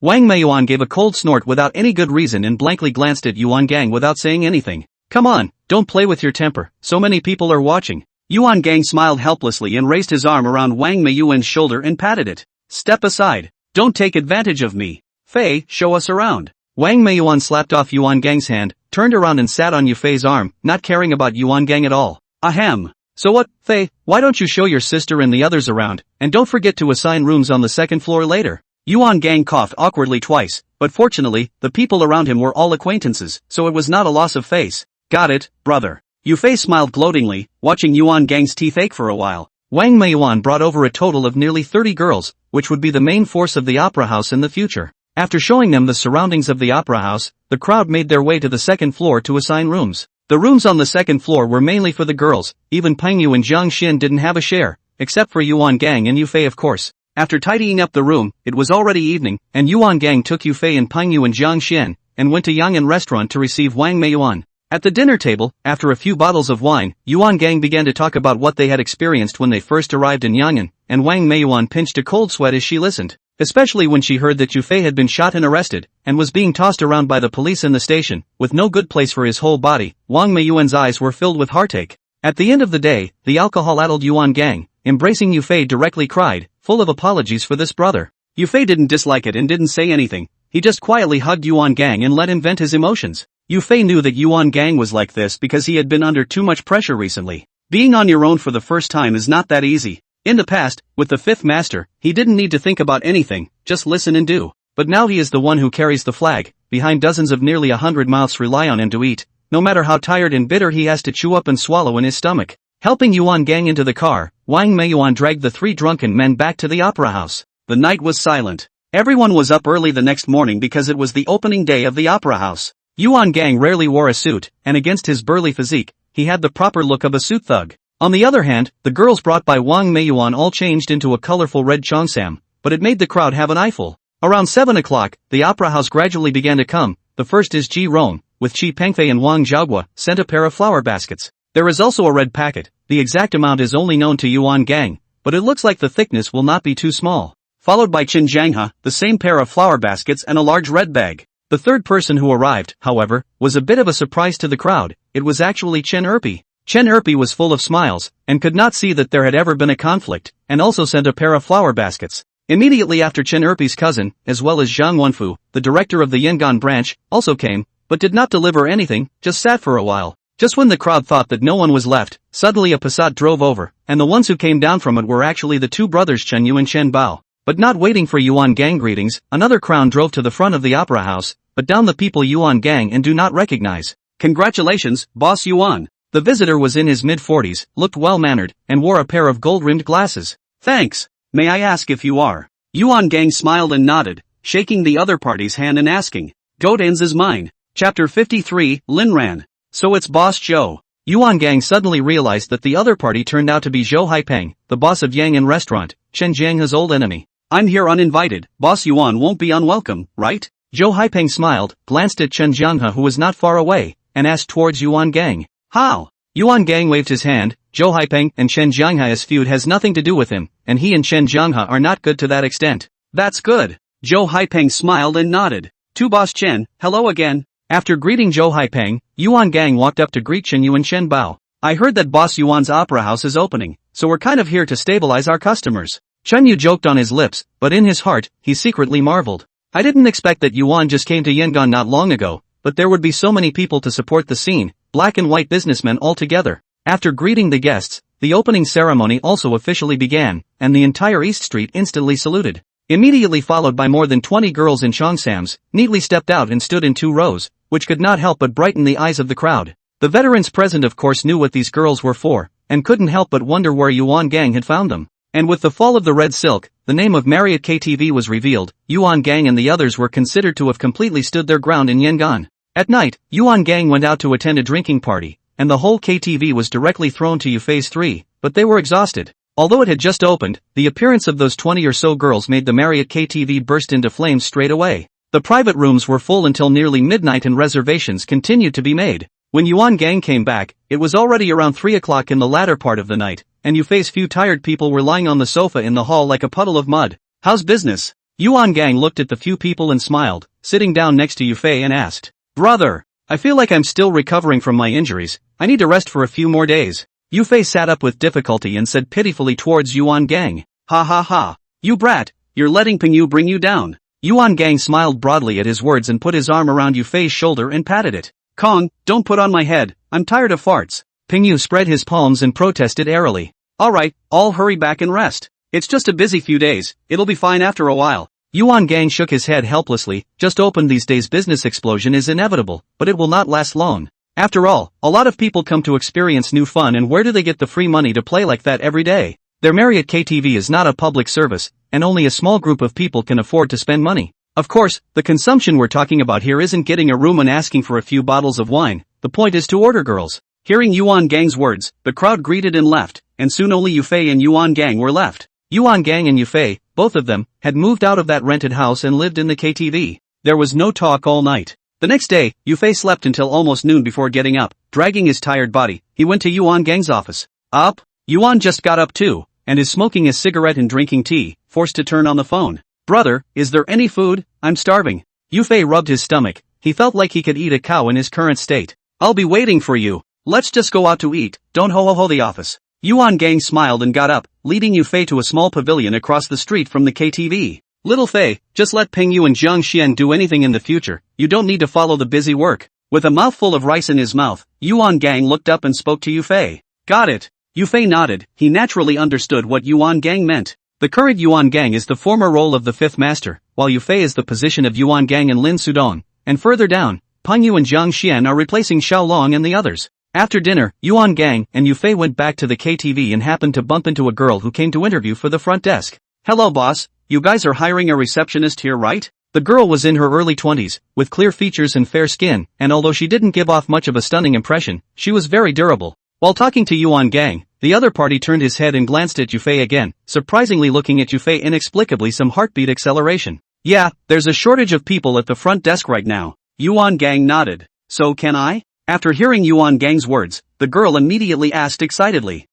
Wang Meiyuan gave a cold snort without any good reason and blankly glanced at Yuan Gang without saying anything. Come on, don't play with your temper, so many people are watching. Yuan Gang smiled helplessly and raised his arm around Wang Meiyuan's shoulder and patted it. Step aside. Don't take advantage of me. Fei, show us around. Wang Meiyuan slapped off Yuan Gang's hand, turned around and sat on Yufei's arm, not caring about Yuan Gang at all. Ahem. So what, Fei, why don't you show your sister and the others around, and don't forget to assign rooms on the second floor later. Yuan Gang coughed awkwardly twice, but fortunately, the people around him were all acquaintances, so it was not a loss of face. Got it, brother. Yufei smiled gloatingly, watching Yuan Gang's teeth ache for a while. Wang Meiyuan brought over a total of nearly 30 girls, which would be the main force of the opera house in the future. After showing them the surroundings of the opera house, the crowd made their way to the second floor to assign rooms. The rooms on the second floor were mainly for the girls, even Peng Yu and Jiang Xin didn't have a share, except for Yuan Gang and Yufei of course. After tidying up the room, it was already evening, and Yuan Gang took Yufei and Peng Yu and Jiang Xin, and went to Yang'an restaurant to receive Wang Meiyuan. At the dinner table, after a few bottles of wine, Yuan Gang began to talk about what they had experienced when they first arrived in Yang'an, and Wang Meiyuan pinched a cold sweat as she listened. Especially when she heard that Yufei had been shot and arrested, and was being tossed around by the police in the station, with no good place for his whole body. Wang Meiyuan's eyes were filled with heartache. At the end of the day, the alcohol-addled Yuan Gang, embracing Yufei directly cried, full of apologies for this brother. Yufei didn't dislike it and didn't say anything, he just quietly hugged Yuan Gang and let him vent his emotions. Yufei knew that Yuan Gang was like this because he had been under too much pressure recently. Being on your own for the first time is not that easy. In the past, with the fifth master, he didn't need to think about anything, just listen and do. But now he is the one who carries the flag, behind dozens of nearly 100 mouths rely on him to eat, no matter how tired and bitter he has to chew up and swallow in his stomach. Helping Yuan Gang into the car, Wang Meiyuan dragged the three drunken men back to the opera house. The night was silent. Everyone was up early the next morning because it was the opening day of the opera house. Yuan Gang rarely wore a suit, and against his burly physique, he had the proper look of a suit thug. On the other hand, the girls brought by Wang Meiyuan all changed into a colorful red cheongsam, but it made the crowd have an eyeful. Around 7 o'clock, the opera house gradually began to come. The first is Ji Rong, with Qi Pengfei and Wang Zhaogua, sent a pair of flower baskets. There is also a red packet. The exact amount is only known to Yuan Gang, but it looks like the thickness will not be too small. Followed by Qin Zhanghe, the same pair of flower baskets and a large red bag. The third person who arrived, however, was a bit of a surprise to the crowd. It was actually Chen Erpi. Chen Erpi was full of smiles, and could not see that there had ever been a conflict, and also sent a pair of flower baskets. Immediately after Chen Erpi's cousin, as well as Zhang Wenfu, the director of the Yangon branch, also came, but did not deliver anything, just sat for a while. Just when the crowd thought that no one was left, suddenly a Passat drove over, and the ones who came down from it were actually the two brothers Chen Yu and Chen Bao. But not waiting for Yuan Gang greetings, another crown drove to the front of the opera house, but down the people Yuan Gang and do not recognize. Congratulations, Boss Yuan. The visitor was in his mid-40s, looked well-mannered, and wore a pair of gold-rimmed glasses. Thanks. May I ask if you are? Yuan Gang smiled and nodded, shaking the other party's hand and asking. Goten's is mine. Chapter 53, Linran. So it's Boss Zhou. Yuan Gang suddenly realized that the other party turned out to be Zhou Haipeng, the boss of Yang'an restaurant, Chen Jianghe's old enemy. I'm here uninvited, Boss Yuan won't be unwelcome, right? Zhou Haipeng smiled, glanced at Chen Jianghe who was not far away, and asked towards Yuan Gang. How? Yuan Gang waved his hand. Zhou Haipeng and Chen Jianghe's feud has nothing to do with him, and he and Chen Jianghe are not good to that extent. That's good. Zhou Haipeng smiled and nodded. To Boss Chen, hello again. After greeting Zhou Haipeng, Yuan Gang walked up to greet Chen Yu and Chen Bao. I heard that Boss Yuan's opera house is opening, so we're kind of here to stabilize our customers. Chen Yu joked on his lips, but in his heart, he secretly marveled. I didn't expect that Yuan just came to Yangon not long ago, but there would be so many people to support the scene, black and white businessmen all together. After greeting the guests, the opening ceremony also officially began, and the entire East Street instantly saluted. Immediately followed by more than 20 girls in cheongsams, neatly stepped out and stood in 2 rows, which could not help but brighten the eyes of the crowd. The veterans present of course knew what these girls were for, and couldn't help but wonder where Yuan Gang had found them. And with the fall of the red silk, the name of Marriott KTV was revealed. Yuan Gang and the others were considered to have completely stood their ground in Yangon. At night, Yuan Gang went out to attend a drinking party, and the whole KTV was directly thrown to Phase 3, but they were exhausted. Although it had just opened, the appearance of those 20 or so girls made the Marriott KTV burst into flames straight away. The private rooms were full until nearly midnight and reservations continued to be made. When Yuan Gang came back, it was already around 3 o'clock in the latter part of the night, and Yufei's few tired people were lying on the sofa in the hall like a puddle of mud. How's business? Yuan Gang looked at the few people and smiled, sitting down next to Yufei and asked, "Brother, I feel like I'm still recovering from my injuries, I need to rest for a few more days." Yufei sat up with difficulty and said pitifully towards Yuan Gang, "Ha ha ha. You brat, you're letting Pingyu bring you down." Yuan Gang smiled broadly at his words and put his arm around Yufei's shoulder and patted it. "Kong, don't put on my head, I'm tired of farts." Pingyu spread his palms and protested airily. "Alright, I'll hurry back and rest. It's just a busy few days, it'll be fine after a while." Yuan Gang shook his head helplessly. "Just open these days, business explosion is inevitable, but it will not last long. After all, a lot of people come to experience new fun, and where do they get the free money to play like that every day? Their Marriott KTV is not a public service, and only a small group of people can afford to spend money. Of course, the consumption we're talking about here isn't getting a room and asking for a few bottles of wine, the point is to order girls." Hearing Yuan Gang's words, the crowd greeted and left, and soon only Yufei and Yuan Gang were left. Yuan Gang and Yufei, both of them, had moved out of that rented house and lived in the KTV. There was no talk all night. The next day, Yufei slept until almost noon before getting up. Dragging his tired body, he went to Yuan Gang's office. Up? Yuan just got up too, and is smoking a cigarette and drinking tea, forced to turn on the phone. "Brother, is there any food? I'm starving." Yufei rubbed his stomach. He felt like he could eat a cow in his current state. "I'll be waiting for you. Let's just go out to eat, don't ho-ho-ho the office." Yuan Gang smiled and got up, leading Yufei to a small pavilion across the street from the KTV. "Little Fei, just let Pingyu and Jiang Xian do anything in the future, you don't need to follow the busy work." With a mouthful of rice in his mouth, Yuan Gang looked up and spoke to Yufei. "Got it." Yufei nodded. He naturally understood what Yuan Gang meant. The current Yuan Gang is the former role of the fifth master, while Yufei is the position of Yuan Gang and Lin Sudong, and further down, Pingyu and Jiang Xian are replacing Xiaolong and the others. After dinner, Yuan Gang and Yufei went back to the KTV and happened to bump into a girl who came to interview for the front desk. "Hello boss, you guys are hiring a receptionist here, right?" The girl was in her early 20s, with clear features and fair skin, and although she didn't give off much of a stunning impression, she was very durable. While talking to Yuan Gang, the other party turned his head and glanced at Yufei again, surprisingly looking at Yufei inexplicably some heartbeat acceleration. "Yeah, there's a shortage of people at the front desk right now." Yuan Gang nodded. "So can I?" After hearing Yuan Gang's words, the girl immediately asked excitedly.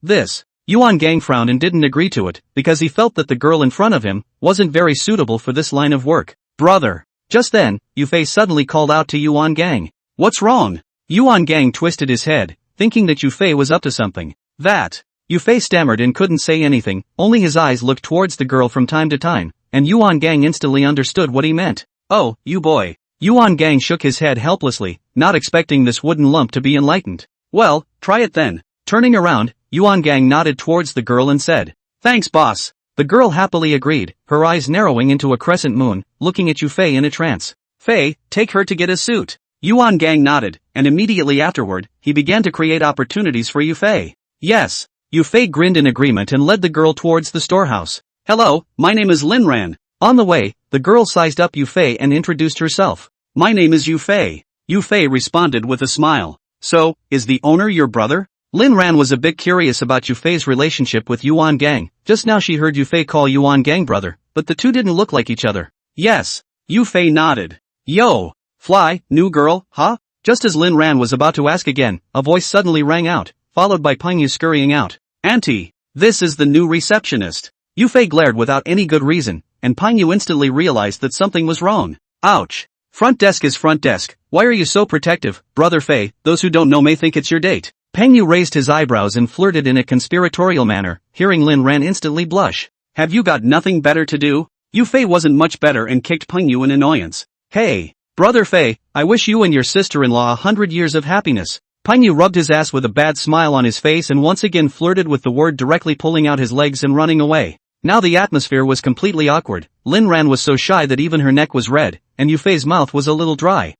This. Yuan Gang frowned and didn't agree to it, because he felt that the girl in front of him wasn't very suitable for this line of work. "Brother." Just then, Yufei suddenly called out to Yuan Gang. "What's wrong?" Yuan Gang twisted his head, thinking that Yufei was up to something. "That." Yufei stammered and couldn't say anything, only his eyes looked towards the girl from time to time, and Yuan Gang instantly understood what he meant. "Oh, you boy." Yuan Gang shook his head helplessly, not expecting this wooden lump to be enlightened. "Well, try it then." Turning around, Yuan Gang nodded towards the girl and said, "Thanks boss." The girl happily agreed, her eyes narrowing into a crescent moon, looking at Yufei in a trance. "Fei, take her to get a suit." Yuan Gang nodded, and immediately afterward, he began to create opportunities for Yufei. "Yes." Yufei grinned in agreement and led the girl towards the storehouse. "Hello, my name is Lin Ran." On the way, the girl sized up Yufei and introduced herself. "My name is Yufei." Yufei responded with a smile. "So, is the owner your brother?" Lin Ran was a bit curious about Yufei's relationship with Yuan Gang. Just now she heard Yufei call Yuan Gang brother, but the two didn't look like each other. "Yes." Yufei nodded. "Yo, fly, new girl, huh?" Just as Lin Ran was about to ask again, a voice suddenly rang out, followed by Pingyu scurrying out. "Auntie, this is the new receptionist." Yufei glared without any good reason, and Pingyu instantly realized that something was wrong. "Ouch. Front desk is front desk, why are you so protective, brother Fei? Those who don't know may think it's your date." Pingyu raised his eyebrows and flirted in a conspiratorial manner, hearing Lin Ran instantly blush. "Have you got nothing better to do?" Yufei wasn't much better and kicked Pingyu in annoyance. "Hey, brother Fei, I wish you and your sister-in-law 100 years of happiness." Pingyu rubbed his ass with a bad smile on his face and once again flirted with the word, directly pulling out his legs and running away. Now the atmosphere was completely awkward. Lin Ran was so shy that even her neck was red, and Yufei's mouth was a little dry.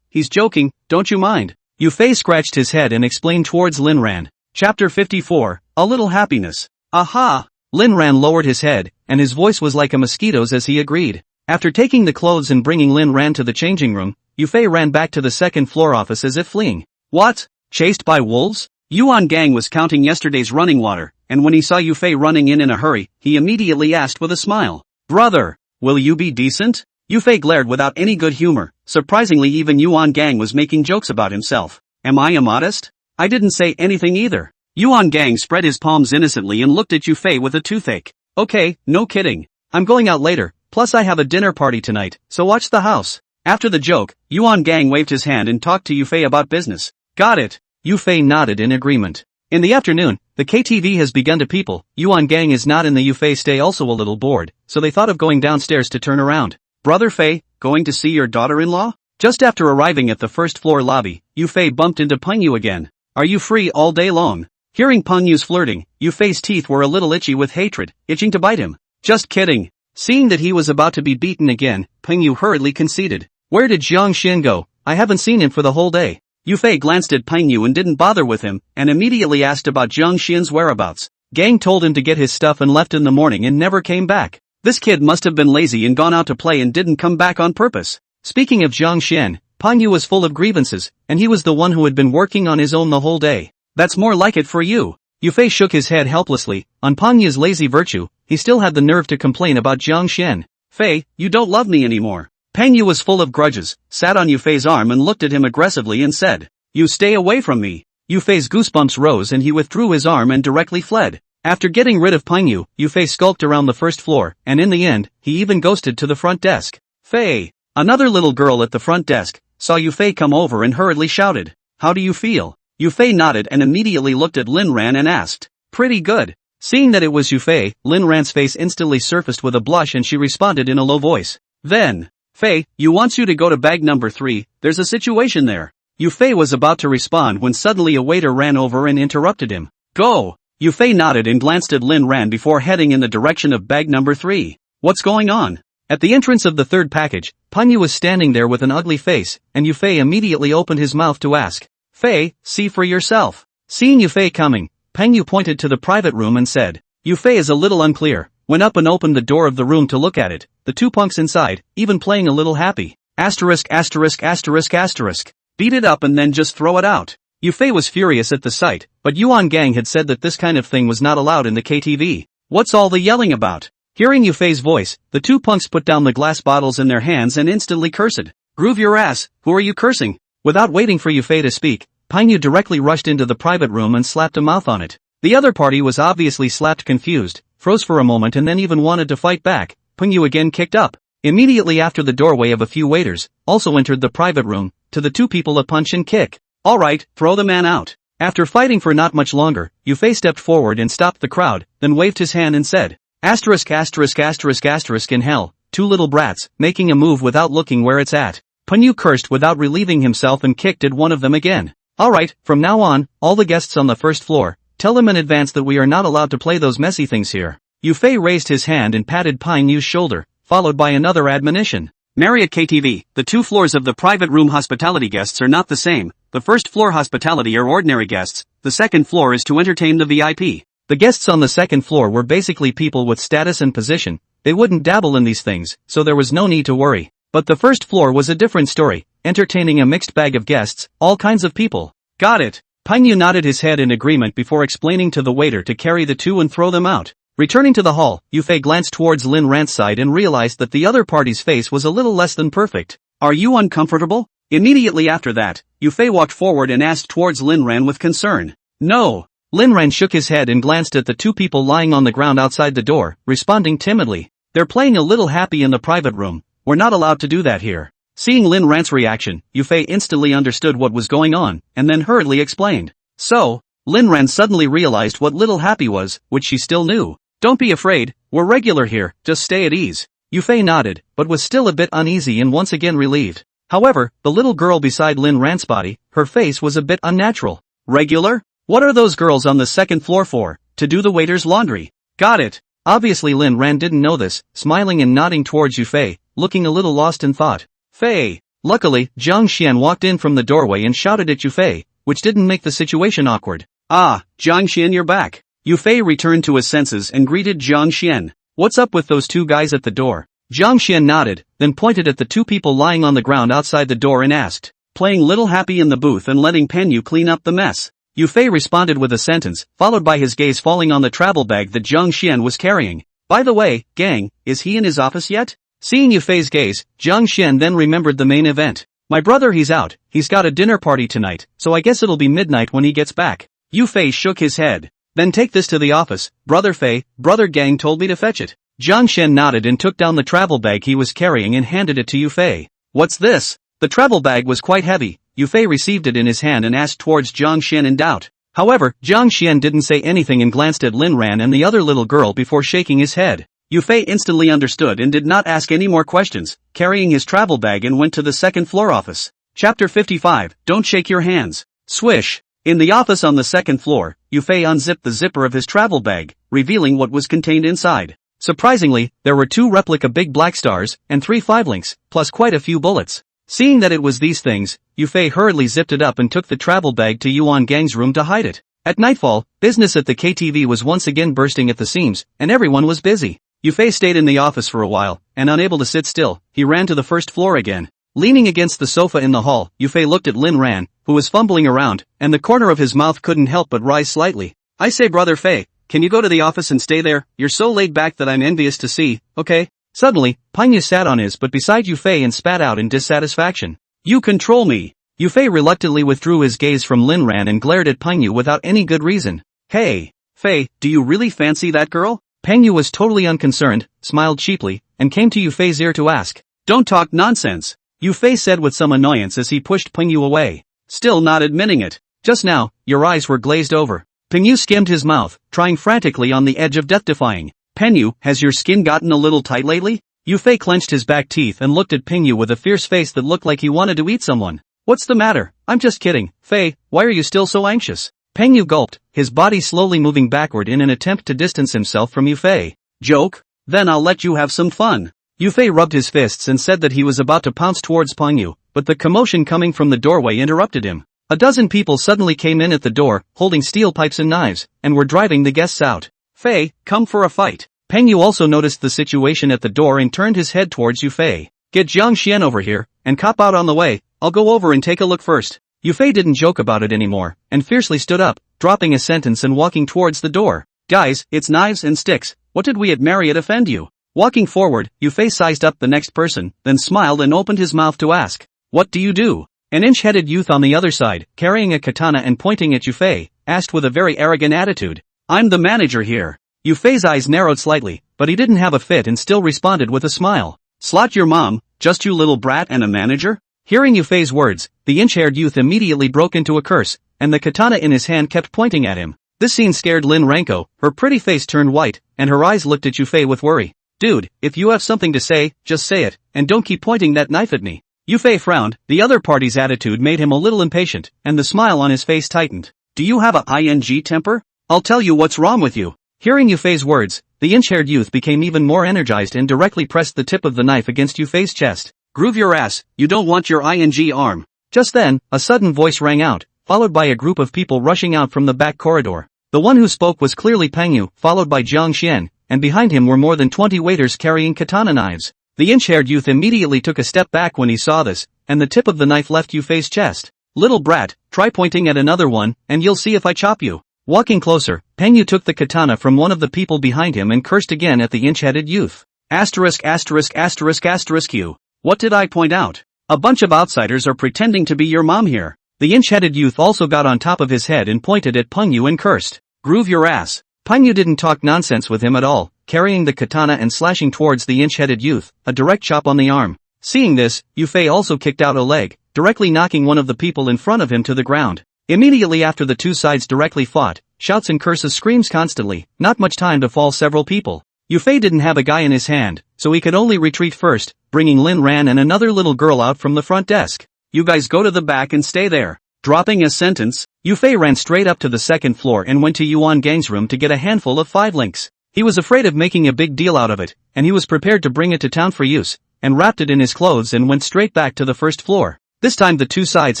He's joking, don't you mind." Yufei scratched his head and explained towards Lin Ran. Chapter 54, A Little Happiness. "Aha!" Lin Ran lowered his head, and his voice was like a mosquito's as he agreed. After taking the clothes and bringing Lin Ran to the changing room, Yufei ran back to the second floor office as if fleeing. "What? Chased by wolves?" Yuan Gang was counting yesterday's running water, and when he saw Yufei running in a hurry, he immediately asked with a smile. "Brother, will you be decent?" Yufei glared without any good humor. Surprisingly, even Yuan Gang was making jokes about himself. "Am I immodest? I didn't say anything either." Yuan Gang spread his palms innocently and looked at Yufei with a toothache. "Okay, no kidding. I'm going out later, Plus I have a dinner party tonight, so watch the house. After the joke, Yuan Gang waved his hand and talked to Yufei about business. Got it. Yufei nodded in agreement. In the afternoon, the KTV has begun to people. Yuan Gang is not in the Yufei stay also a little bored, so they thought of going downstairs to turn around. Brother Fei, going to see your daughter-in-law? Just after arriving at the first floor lobby, Yufei bumped into Pengyu again. Are you free all day long? Hearing Pengyu's flirting, Yufei's teeth were a little itchy with hatred, itching to bite him. Just kidding. Seeing that he was about to be beaten again, Pengyu hurriedly conceded. Where did Jiang Xian go? I haven't seen him for the whole day. Yufei glanced at Pengyu and didn't bother with him, and immediately asked about Jiang Xian's whereabouts. Gang told him to get his stuff and left in the morning and never came back. This kid must have been lazy and gone out to play and didn't come back on purpose. Speaking of Jiang Xian, Pengyu was full of grievances, and he was the one who had been working on his own the whole day. That's more like it for you. Yufei shook his head helplessly. On Pengyu's lazy virtue, he still had the nerve to complain about Jiang Xian. Fei, you don't love me anymore. Pengyu was full of grudges, sat on Yufei's arm and looked at him aggressively and said, You stay away from me. Yufei's goosebumps rose and he withdrew his arm and directly fled. After getting rid of Pengyu, Yufei skulked around the first floor, and in the end, he even ghosted to the front desk. Fei, another little girl at the front desk, saw Yufei come over and hurriedly shouted, How do you feel? Yufei nodded and immediately looked at Lin Ran and asked, Pretty good. Seeing that it was Yufei, Lin Ran's face instantly surfaced with a blush and she responded in a low voice. Then, Fei, you wants you to go to bag number 3, there's a situation there. Yufei was about to respond when suddenly a waiter ran over and interrupted him. Go! Yufei nodded and glanced at Lin Ran before heading in the direction of bag number 3. What's going on? At the entrance of the third package, Pengyu was standing there with an ugly face, and Yufei immediately opened his mouth to ask, Fei, see for yourself. Seeing Yufei coming, Pengyu pointed to the private room and said, Yufei is a little unclear, went up and opened the door of the room to look at it, the two punks inside, even playing a little happy. Asterisk asterisk asterisk asterisk. Beat it up and then just throw it out. Yufei was furious at the sight, but Yuan Gang had said that this kind of thing was not allowed in the KTV. What's all the yelling about? Hearing Yufei's voice, the two punks put down the glass bottles in their hands and instantly cursed. Groove your ass, who are you cursing? Without waiting for Yufei to speak, Pengyu directly rushed into the private room and slapped a mouth on it. The other party was obviously slapped confused, froze for a moment and then even wanted to fight back. Pengyu again kicked up. Immediately after the doorway of a few waiters, also entered the private room, to the two people a punch and kick. Alright, throw the man out. After fighting for not much longer, Yufei stepped forward and stopped the crowd, then waved his hand and said, Asterisk asterisk asterisk asterisk in hell, two little brats, making a move without looking where it's at. Pengyu cursed without relieving himself and kicked at one of them again. Alright, from now on, all the guests on the first floor, tell them in advance that we are not allowed to play those messy things here. Yufei raised his hand and patted Pengyu's shoulder, followed by another admonition. Marriott KTV, the two floors of the private room hospitality guests are not the same. The first floor hospitality are ordinary guests, the second floor is to entertain the VIP. The guests on the second floor were basically people with status and position, they wouldn't dabble in these things, so there was no need to worry. But the first floor was a different story, entertaining a mixed bag of guests, all kinds of people. Got it. Pengyu nodded his head in agreement before explaining to the waiter to carry the two and throw them out. Returning to the hall, Yufei glanced towards Lin Ran's side and realized that the other party's face was a little less than perfect. Are you uncomfortable? Immediately after that, Yufei walked forward and asked towards Lin Ran with concern. No. Lin Ran shook his head and glanced at the two people lying on the ground outside the door, responding timidly. They're playing a little happy in the private room, we're not allowed to do that here. Seeing Lin Ran's reaction, Yufei instantly understood what was going on, and then hurriedly explained. So, Lin Ran suddenly realized what little happy was, which she still knew. Don't be afraid, we're regular here, just stay at ease. Yufei nodded, but was still a bit uneasy and once again relieved. However, the little girl beside Lin Ran's body, her face was a bit unnatural. Regular? What are those girls on the second floor for? To do the waiter's laundry. Got it. Obviously Lin Ran didn't know this, smiling and nodding towards Yufei, looking a little lost in thought. Fei. Luckily, Jiang Xian walked in from the doorway and shouted at Yufei, which didn't make the situation awkward. Ah, Jiang Xian, you're back. Yufei returned to his senses and greeted Jiang Xian. What's up with those two guys at the door? Jiang Xian nodded, then pointed at the two people lying on the ground outside the door and asked, playing little happy in the booth and letting Pengyu clean up the mess. Yufei responded with a sentence, followed by his gaze falling on the travel bag that Jiang Xian was carrying. By the way, gang, is he in his office yet? Seeing Yufei's gaze, Jiang Xian then remembered the main event. My brother, he's out, he's got a dinner party tonight, so I guess it'll be midnight when he gets back. Yufei shook his head. Then take this to the office, brother Fei, brother Gang told me to fetch it. Jiang Shen nodded and took down the travel bag he was carrying and handed it to Yufei. What's this? The travel bag was quite heavy. Yufei received it in his hand and asked towards Jiang Shen in doubt. However, Jiang Shen didn't say anything and glanced at Lin Ran and the other little girl before shaking his head. Yufei instantly understood and did not ask any more questions, carrying his travel bag and went to the second floor office. Chapter 55, Don't Shake Your Hands. Swish. In the office on the second floor, Yufei unzipped the zipper of his travel bag, revealing what was contained inside. Surprisingly, there were 2 replica big black stars, and 3 5-links, plus quite a few bullets. Seeing that it was these things, Yufei hurriedly zipped it up and took the travel bag to Yuan Gang's room to hide it. At nightfall, business at the KTV was once again bursting at the seams, and everyone was busy. Yufei stayed in the office for a while, and unable to sit still, he ran to the first floor again. Leaning against the sofa in the hall, Yufei looked at Lin Ran, who was fumbling around, and the corner of his mouth couldn't help but rise slightly. I say brother Fei, can you go to the office and stay there? You're so laid back that I'm envious to see, okay? Suddenly, Panya sat on his butt beside Yufei and spat out in dissatisfaction. You control me. Yufei reluctantly withdrew his gaze from Lin Ran and glared at Panya without any good reason. Hey, Fei, do you really fancy that girl? Panya was totally unconcerned, smiled cheaply, and came to Yufei's ear to ask. Don't talk nonsense. Yufei said with some annoyance as he pushed Pingyu away. Still not admitting it. Just now, your eyes were glazed over. Pingyu skimmed his mouth, trying frantically on the edge of death-defying. Pingyu, has your skin gotten a little tight lately? Yufei clenched his back teeth and looked at Pingyu with a fierce face that looked like he wanted to eat someone. What's the matter? I'm just kidding. Fei, why are you still so anxious? Pingyu gulped, his body slowly moving backward in an attempt to distance himself from Yufei. Joke? Then I'll let you have some fun. Yufei rubbed his fists and said that he was about to pounce towards Pingyu, but the commotion coming from the doorway interrupted him. A dozen people suddenly came in at the door, holding steel pipes and knives, and were driving the guests out. Fei, come for a fight. Pingyu also noticed the situation at the door and turned his head towards Yufei. Get Jiang Xian over here, and cop out on the way, I'll go over and take a look first. Yufei didn't joke about it anymore, and fiercely stood up, dropping a sentence and walking towards the door. Guys, it's knives and sticks, what did we at Marriott offend you? Walking forward, Yufei sized up the next person, then smiled and opened his mouth to ask. What do you do? An inch-headed youth on the other side, carrying a katana and pointing at Yufei, asked with a very arrogant attitude. I'm the manager here. Yufei's eyes narrowed slightly, but he didn't have a fit and still responded with a smile. Slot your mom, just you little brat and a manager? Hearing Yufei's words, the inch-haired youth immediately broke into a curse, and the katana in his hand kept pointing at him. This scene scared Lin Ranko, her pretty face turned white, and her eyes looked at Yufei with worry. Dude, if you have something to say, just say it, and don't keep pointing that knife at me. Yufei frowned, the other party's attitude made him a little impatient, and the smile on his face tightened. Do you have a ing temper? I'll tell you what's wrong with you. Hearing Yufei's words, the inch-haired youth became even more energized and directly pressed the tip of the knife against Yufei's chest. Groove your ass, you don't want your ing arm. Just then, a sudden voice rang out, followed by a group of people rushing out from the back corridor. The one who spoke was clearly Pengyu, followed by Jiang Xian, and behind him were more than 20 waiters carrying katana knives. The inch-haired youth immediately took a step back when he saw this, and the tip of the knife left Yufei's chest. Little brat, try pointing at another one, and you'll see if I chop you. Walking closer, Pengyu took the katana from one of the people behind him and cursed again at the inch-headed youth. Asterisk asterisk asterisk asterisk you. What did I point out? A bunch of outsiders are pretending to be your mom here. The inch-headed youth also got on top of his head and pointed at Pengyu and cursed. Groove your ass. Pengyu didn't talk nonsense with him at all, carrying the katana and slashing towards the inch-headed youth, a direct chop on the arm. Seeing this, Yufei also kicked out a leg, directly knocking one of the people in front of him to the ground. Immediately after the two sides directly fought, shouts and curses screams constantly, not much time to fall several people. Yufei didn't have a guy in his hand, so he could only retreat first, bringing Lin Ran and another little girl out from the front desk. You guys go to the back and stay there. Dropping a sentence, Yufei ran straight up to the second floor and went to Yuan Gang's room to get a handful of 5 links. He was afraid of making a big deal out of it, and he was prepared to bring it to town for use, and wrapped it in his clothes and went straight back to the first floor. This time the two sides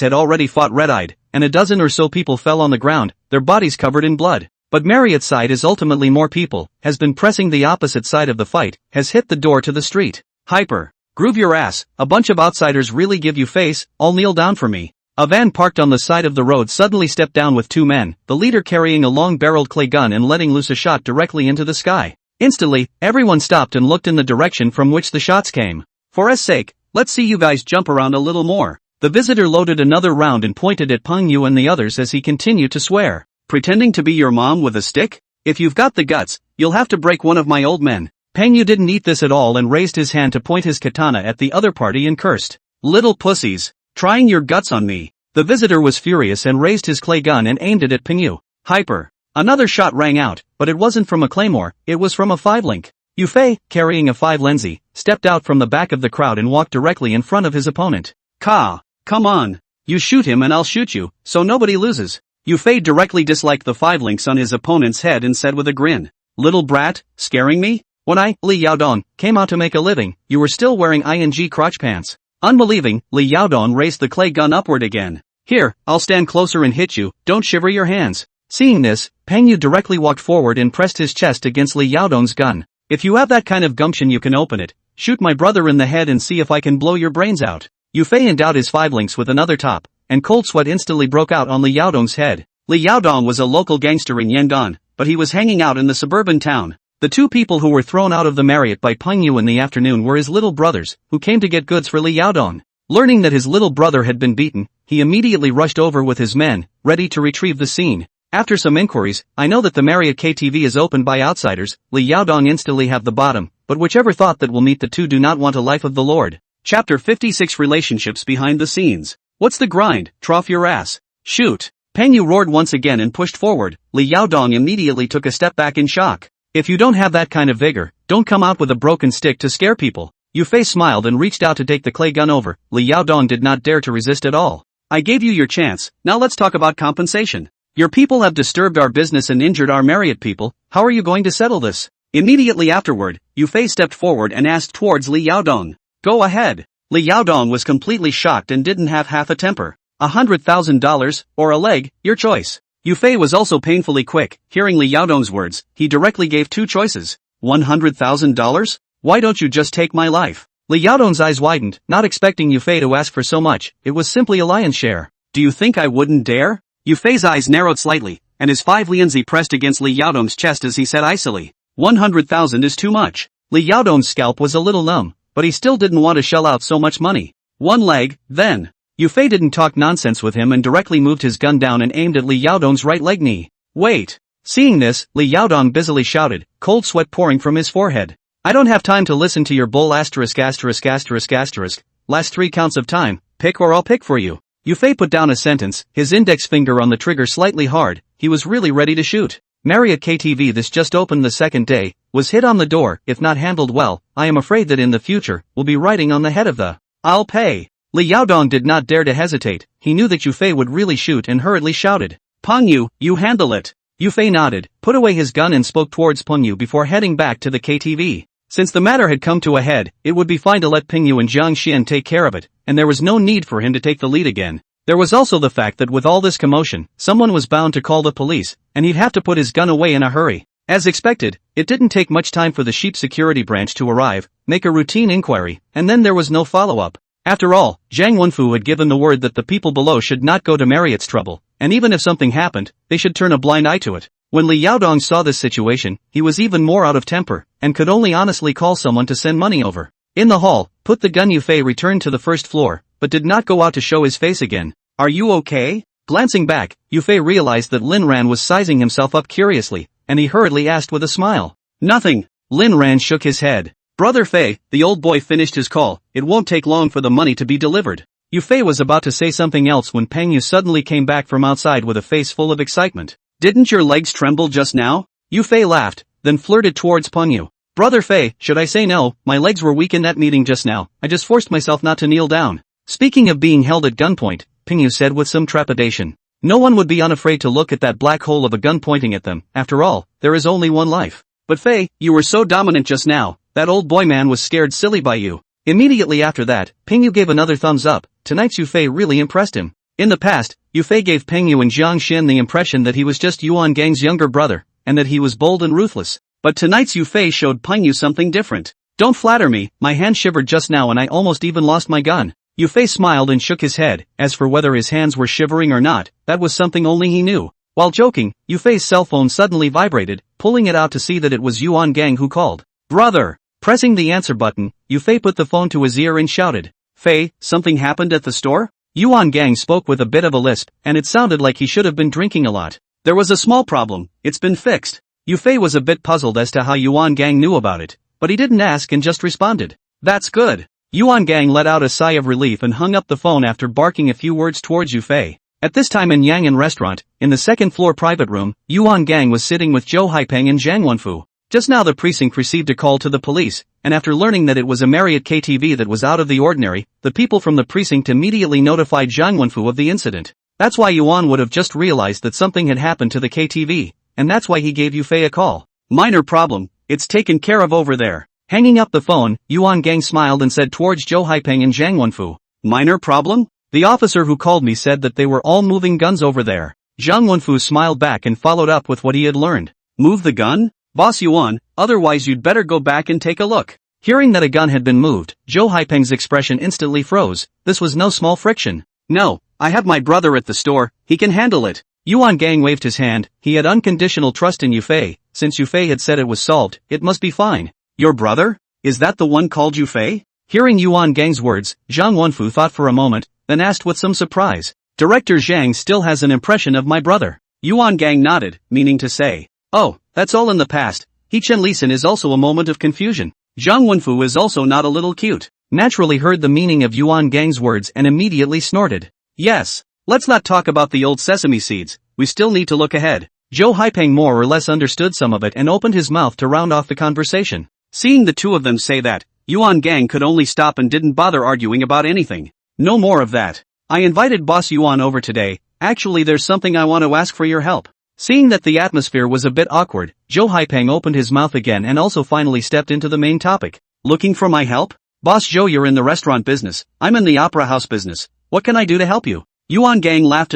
had already fought red-eyed, and a dozen or so people fell on the ground, their bodies covered in blood. But Marriott's side is ultimately more people, has been pressing the opposite side of the fight, has hit the door to the street. Hyper. Groove your ass, a bunch of outsiders really give you face, all kneel down for me. A van parked on the side of the road suddenly stepped down with 2 men, the leader carrying a long-barreled clay gun and letting loose a shot directly into the sky. Instantly, everyone stopped and looked in the direction from which the shots came. For S's sake, let's see you guys jump around a little more. The visitor loaded another round and pointed at Pengyu and the others as he continued to swear. Pretending to be your mom with a stick? If you've got the guts, you'll have to break one of my old men. Peng Yu didn't eat this at all and raised his hand to point his katana at the other party and cursed. Little pussies, trying your guts on me. The visitor was furious and raised his clay gun and aimed it at Peng Yu. Hyper. Another shot rang out, but it wasn't from a claymore, it was from a 5-link. Yu Fei, carrying a 5-lenzy, stepped out from the back of the crowd and walked directly in front of his opponent. Ka, come on. You shoot him and I'll shoot you, so nobody loses. Yu Fei directly disliked the 5-links on his opponent's head and said with a grin. Little brat, scaring me? When I, Li Yaodong, came out to make a living, you were still wearing ing crotch pants. Unbelieving, Li Yaodong raised the clay gun upward again. Here, I'll stand closer and hit you, don't shiver your hands. Seeing this, Peng Yu directly walked forward and pressed his chest against Li Yaodong's gun. If you have that kind of gumption you can open it. Shoot my brother in the head and see if I can blow your brains out. Yu Fei endowed his 5-links with another top, and cold sweat instantly broke out on Li Yaodong's head. Li Yaodong was a local gangster in Yangon, but he was hanging out in the suburban town. The two people who were thrown out of the Marriott by Peng Yu in the afternoon were his little brothers, who came to get goods for Li Yaodong. Learning that his little brother had been beaten, he immediately rushed over with his men, ready to retrieve the scene. After some inquiries, I know that the Marriott KTV is opened by outsiders. Li Yaodong instantly have the bottom, but whichever thought that will meet the two do not want a life of the Lord. Chapter 56 Relationships Behind the Scenes. What's the grind? Trough your ass. Shoot. Peng Yu roared once again and pushed forward. Li Yaodong immediately took a step back in shock. If you don't have that kind of vigor, don't come out with a broken stick to scare people. Yu Fei smiled and reached out to take the clay gun over. Li Yaodong did not dare to resist at all. I gave you your chance, now let's talk about compensation. Your people have disturbed our business and injured our Marriott people, how are you going to settle this? Immediately afterward, Yu Fei stepped forward and asked towards Li Yaodong. Go ahead. Li Yaodong was completely shocked and didn't have half a temper. $100,000, or a leg, your choice. Yu Fei was also painfully quick. Hearing Li Yaodong's words, he directly gave two choices. $100,000? Why don't you just take my life? Li Yaodong's eyes widened, not expecting Yu Fei to ask for so much. It was simply a lion's share. Do you think I wouldn't dare? Yu Fei's eyes narrowed slightly, and his 5-lianzi pressed against Li Yaodong's chest as he said icily. 100,000 is too much. Li Yaodong's scalp was a little numb, but he still didn't want to shell out so much money. One leg, then. Yu Fei didn't talk nonsense with him and directly moved his gun down and aimed at Li Yaodong's right leg knee. Wait. Seeing this, Li Yaodong busily shouted, cold sweat pouring from his forehead. I don't have time to listen to your bull ********. Last 3 counts of time, pick or I'll pick for you. Yu Fei put down a sentence, his index finger on the trigger slightly hard, he was really ready to shoot. Marriott KTV this just opened the second day, was hit on the door, if not handled well, I am afraid that in the future, we'll be writing on the head of the I'll pay. Li Yaodong did not dare to hesitate, he knew that Yu Fei would really shoot and hurriedly shouted. Peng Yu, you handle it. Yu Fei nodded, put away his gun and spoke towards Peng Yu before heading back to the KTV. Since the matter had come to a head, it would be fine to let Peng Yu and Jiang Xian take care of it, and there was no need for him to take the lead again. There was also the fact that with all this commotion, someone was bound to call the police, and he'd have to put his gun away in a hurry. As expected, it didn't take much time for the sheep security branch to arrive, make a routine inquiry, and then there was no follow-up. After all, Zhang Wenfu had given the word that the people below should not go to Marriott's trouble, and even if something happened, they should turn a blind eye to it. When Li Yaodong saw this situation, he was even more out of temper, and could only honestly call someone to send money over. In the hall, put the gun. Yu Fei returned to the first floor, but did not go out to show his face again. Are you okay? Glancing back, Yu Fei realized that Lin Ran was sizing himself up curiously, and he hurriedly asked with a smile. Nothing. Lin Ran shook his head. Brother Fei, the old boy finished his call, it won't take long for the money to be delivered. Yu Fei was about to say something else when Peng Yu suddenly came back from outside with a face full of excitement. Didn't your legs tremble just now? Yu Fei laughed, then flirted towards Peng Yu. Brother Fei, should I say no, my legs were weak in that meeting just now, I just forced myself not to kneel down. Speaking of being held at gunpoint, Peng Yu said with some trepidation. No one would be unafraid to look at that black hole of a gun pointing at them, after all, there is only one life. But Fei, you were so dominant just now, that old boy man was scared silly by you. Immediately after that, Peng Yu gave another thumbs up, tonight's Yu Fei really impressed him. In the past, Yu Fei gave Peng Yu and Jiang Xian the impression that he was just Yuan Gang's younger brother, and that he was bold and ruthless. But tonight's Yu Fei showed Peng Yu something different. Don't flatter me, my hand shivered just now and I almost even lost my gun. Yu Fei smiled and shook his head, as for whether his hands were shivering or not, that was something only he knew. While joking, Yu Fei's cell phone suddenly vibrated, pulling it out to see that it was Yuan Gang who called. Brother! Pressing the answer button, Yu Fei put the phone to his ear and shouted. Fei, something happened at the store? Yuan Gang spoke with a bit of a lisp, and it sounded like he should have been drinking a lot. There was a small problem, it's been fixed. Yu Fei was a bit puzzled as to how Yuan Gang knew about it, but he didn't ask and just responded. That's good. Yuan Gang let out a sigh of relief and hung up the phone after barking a few words towards Yufei. At this time in Yang'an restaurant, in the second-floor private room, Yuan Gang was sitting with Zhou Haipeng and Zhang Wenfu. Just now the precinct received a call to the police, and after learning that it was a Marriott KTV that was out of the ordinary, the people from the precinct immediately notified Zhang Wenfu of the incident. That's why Yuan would have just realized that something had happened to the KTV, and that's why he gave Yufei a call. Minor problem, it's taken care of over there. Hanging up the phone, Yuan Gang smiled and said towards Zhou Haipeng and Zhang Wenfu. Minor problem? The officer who called me said that they were all moving guns over there. Zhang Wenfu smiled back and followed up with what he had learned. Move the gun? Boss Yuan, otherwise you'd better go back and take a look. Hearing that a gun had been moved, Zhou Haipeng's expression instantly froze. This was no small friction. No, I have my brother at the store, he can handle it. Yuan Gang waved his hand. He had unconditional trust in Yufei. Since Yufei had said it was solved, it must be fine. Your brother? Is that the one called Yufei? Hearing Yuan Gang's words, Zhang Wenfu thought for a moment, then asked with some surprise. Director Zhang still has an impression of my brother. Yuan Gang nodded, meaning to say, oh, that's all in the past. He Chen Lisan is also a moment of confusion. Zhang Wenfu is also not a little cute. Naturally heard the meaning of Yuan Gang's words and immediately snorted. Yes. Let's not talk about the old sesame seeds, we still need to look ahead. Zhou Haipeng more or less understood some of it and opened his mouth to round off the conversation. Seeing the two of them say that, Yuan Gang could only stop and didn't bother arguing about anything. No more of that. I invited Boss Yuan over today. Actually there's something I want to ask for your help. Seeing that the atmosphere was a bit awkward, Zhou Haipeng opened his mouth again and also finally stepped into the main topic. Looking for my help? Boss Zhou, you're in the restaurant business, I'm in the opera house business. What can I do to help you? Yuan Gang laughed,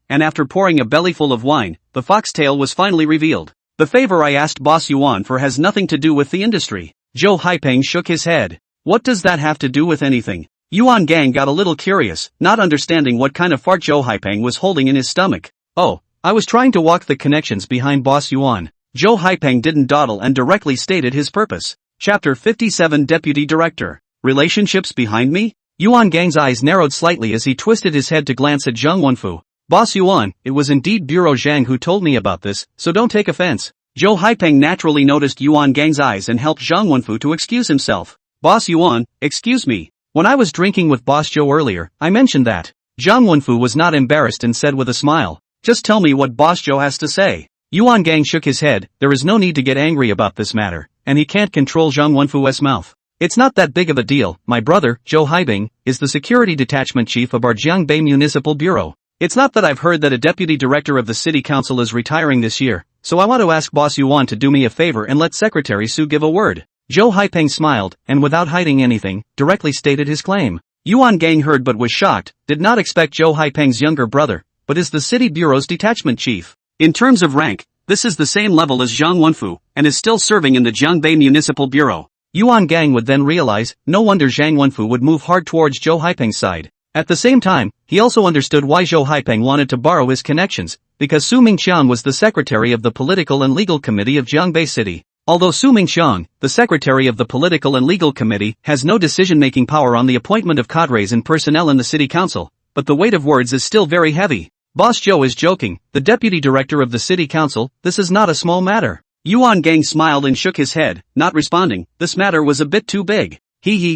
and after pouring a bellyful of wine, the foxtail was finally revealed. The favor I asked Boss Yuan for has nothing to do with the industry. Zhou Haipeng shook his head. What does that have to do with anything? Yuan Gang got a little curious, not understanding what kind of fart Zhou Haipeng was holding in his stomach. Oh, I was trying to walk the connections behind Boss Yuan. Zhou Haipeng didn't dawdle and directly stated his purpose. Chapter 57 Deputy Director. Relationships behind me? Yuan Gang's eyes narrowed slightly as he twisted his head to glance at Zhang Wenfu. Boss Yuan, it was indeed Bureau Zhang who told me about this, so don't take offense. Zhou Haipeng naturally noticed Yuan Gang's eyes and helped Zhang Wenfu to excuse himself. Boss Yuan, excuse me. When I was drinking with Boss Zhou earlier, I mentioned that. Zhang Wenfu was not embarrassed and said with a smile. Just tell me what Boss Zhou has to say. Yuan Gang shook his head. There is no need to get angry about this matter, and he can't control Zhang Wenfu's mouth. It's not that big of a deal. My brother, Zhou Haibing, is the security detachment chief of our Jiangbei Municipal Bureau. It's not that I've heard that a deputy director of the city council is retiring this year, so I want to ask Boss Yuan to do me a favor and let Secretary Su give a word. Zhou Haipeng smiled, and without hiding anything, directly stated his claim. Yuan Gang heard but was shocked, did not expect Zhou Haipeng's younger brother, but is the city bureau's detachment chief. In terms of rank, this is the same level as Zhang Wenfu, and is still serving in the Jiangbei Municipal Bureau. Yuan Gang would then realize, no wonder Zhang Wenfu would move hard towards Zhou Haipeng's side. At the same time, he also understood why Zhou Haipeng wanted to borrow his connections, because Su Mingqiang was the secretary of the Political and Legal Committee of Jiangbei City. Although Su Mingqiang, the secretary of the Political and Legal Committee, has no decision-making power on the appointment of cadres and personnel in the city council, but the weight of words is still very heavy. Boss Zhou is joking, the deputy director of the city council, this is not a small matter. Yuan Gang smiled and shook his head, not responding. This matter was a bit too big.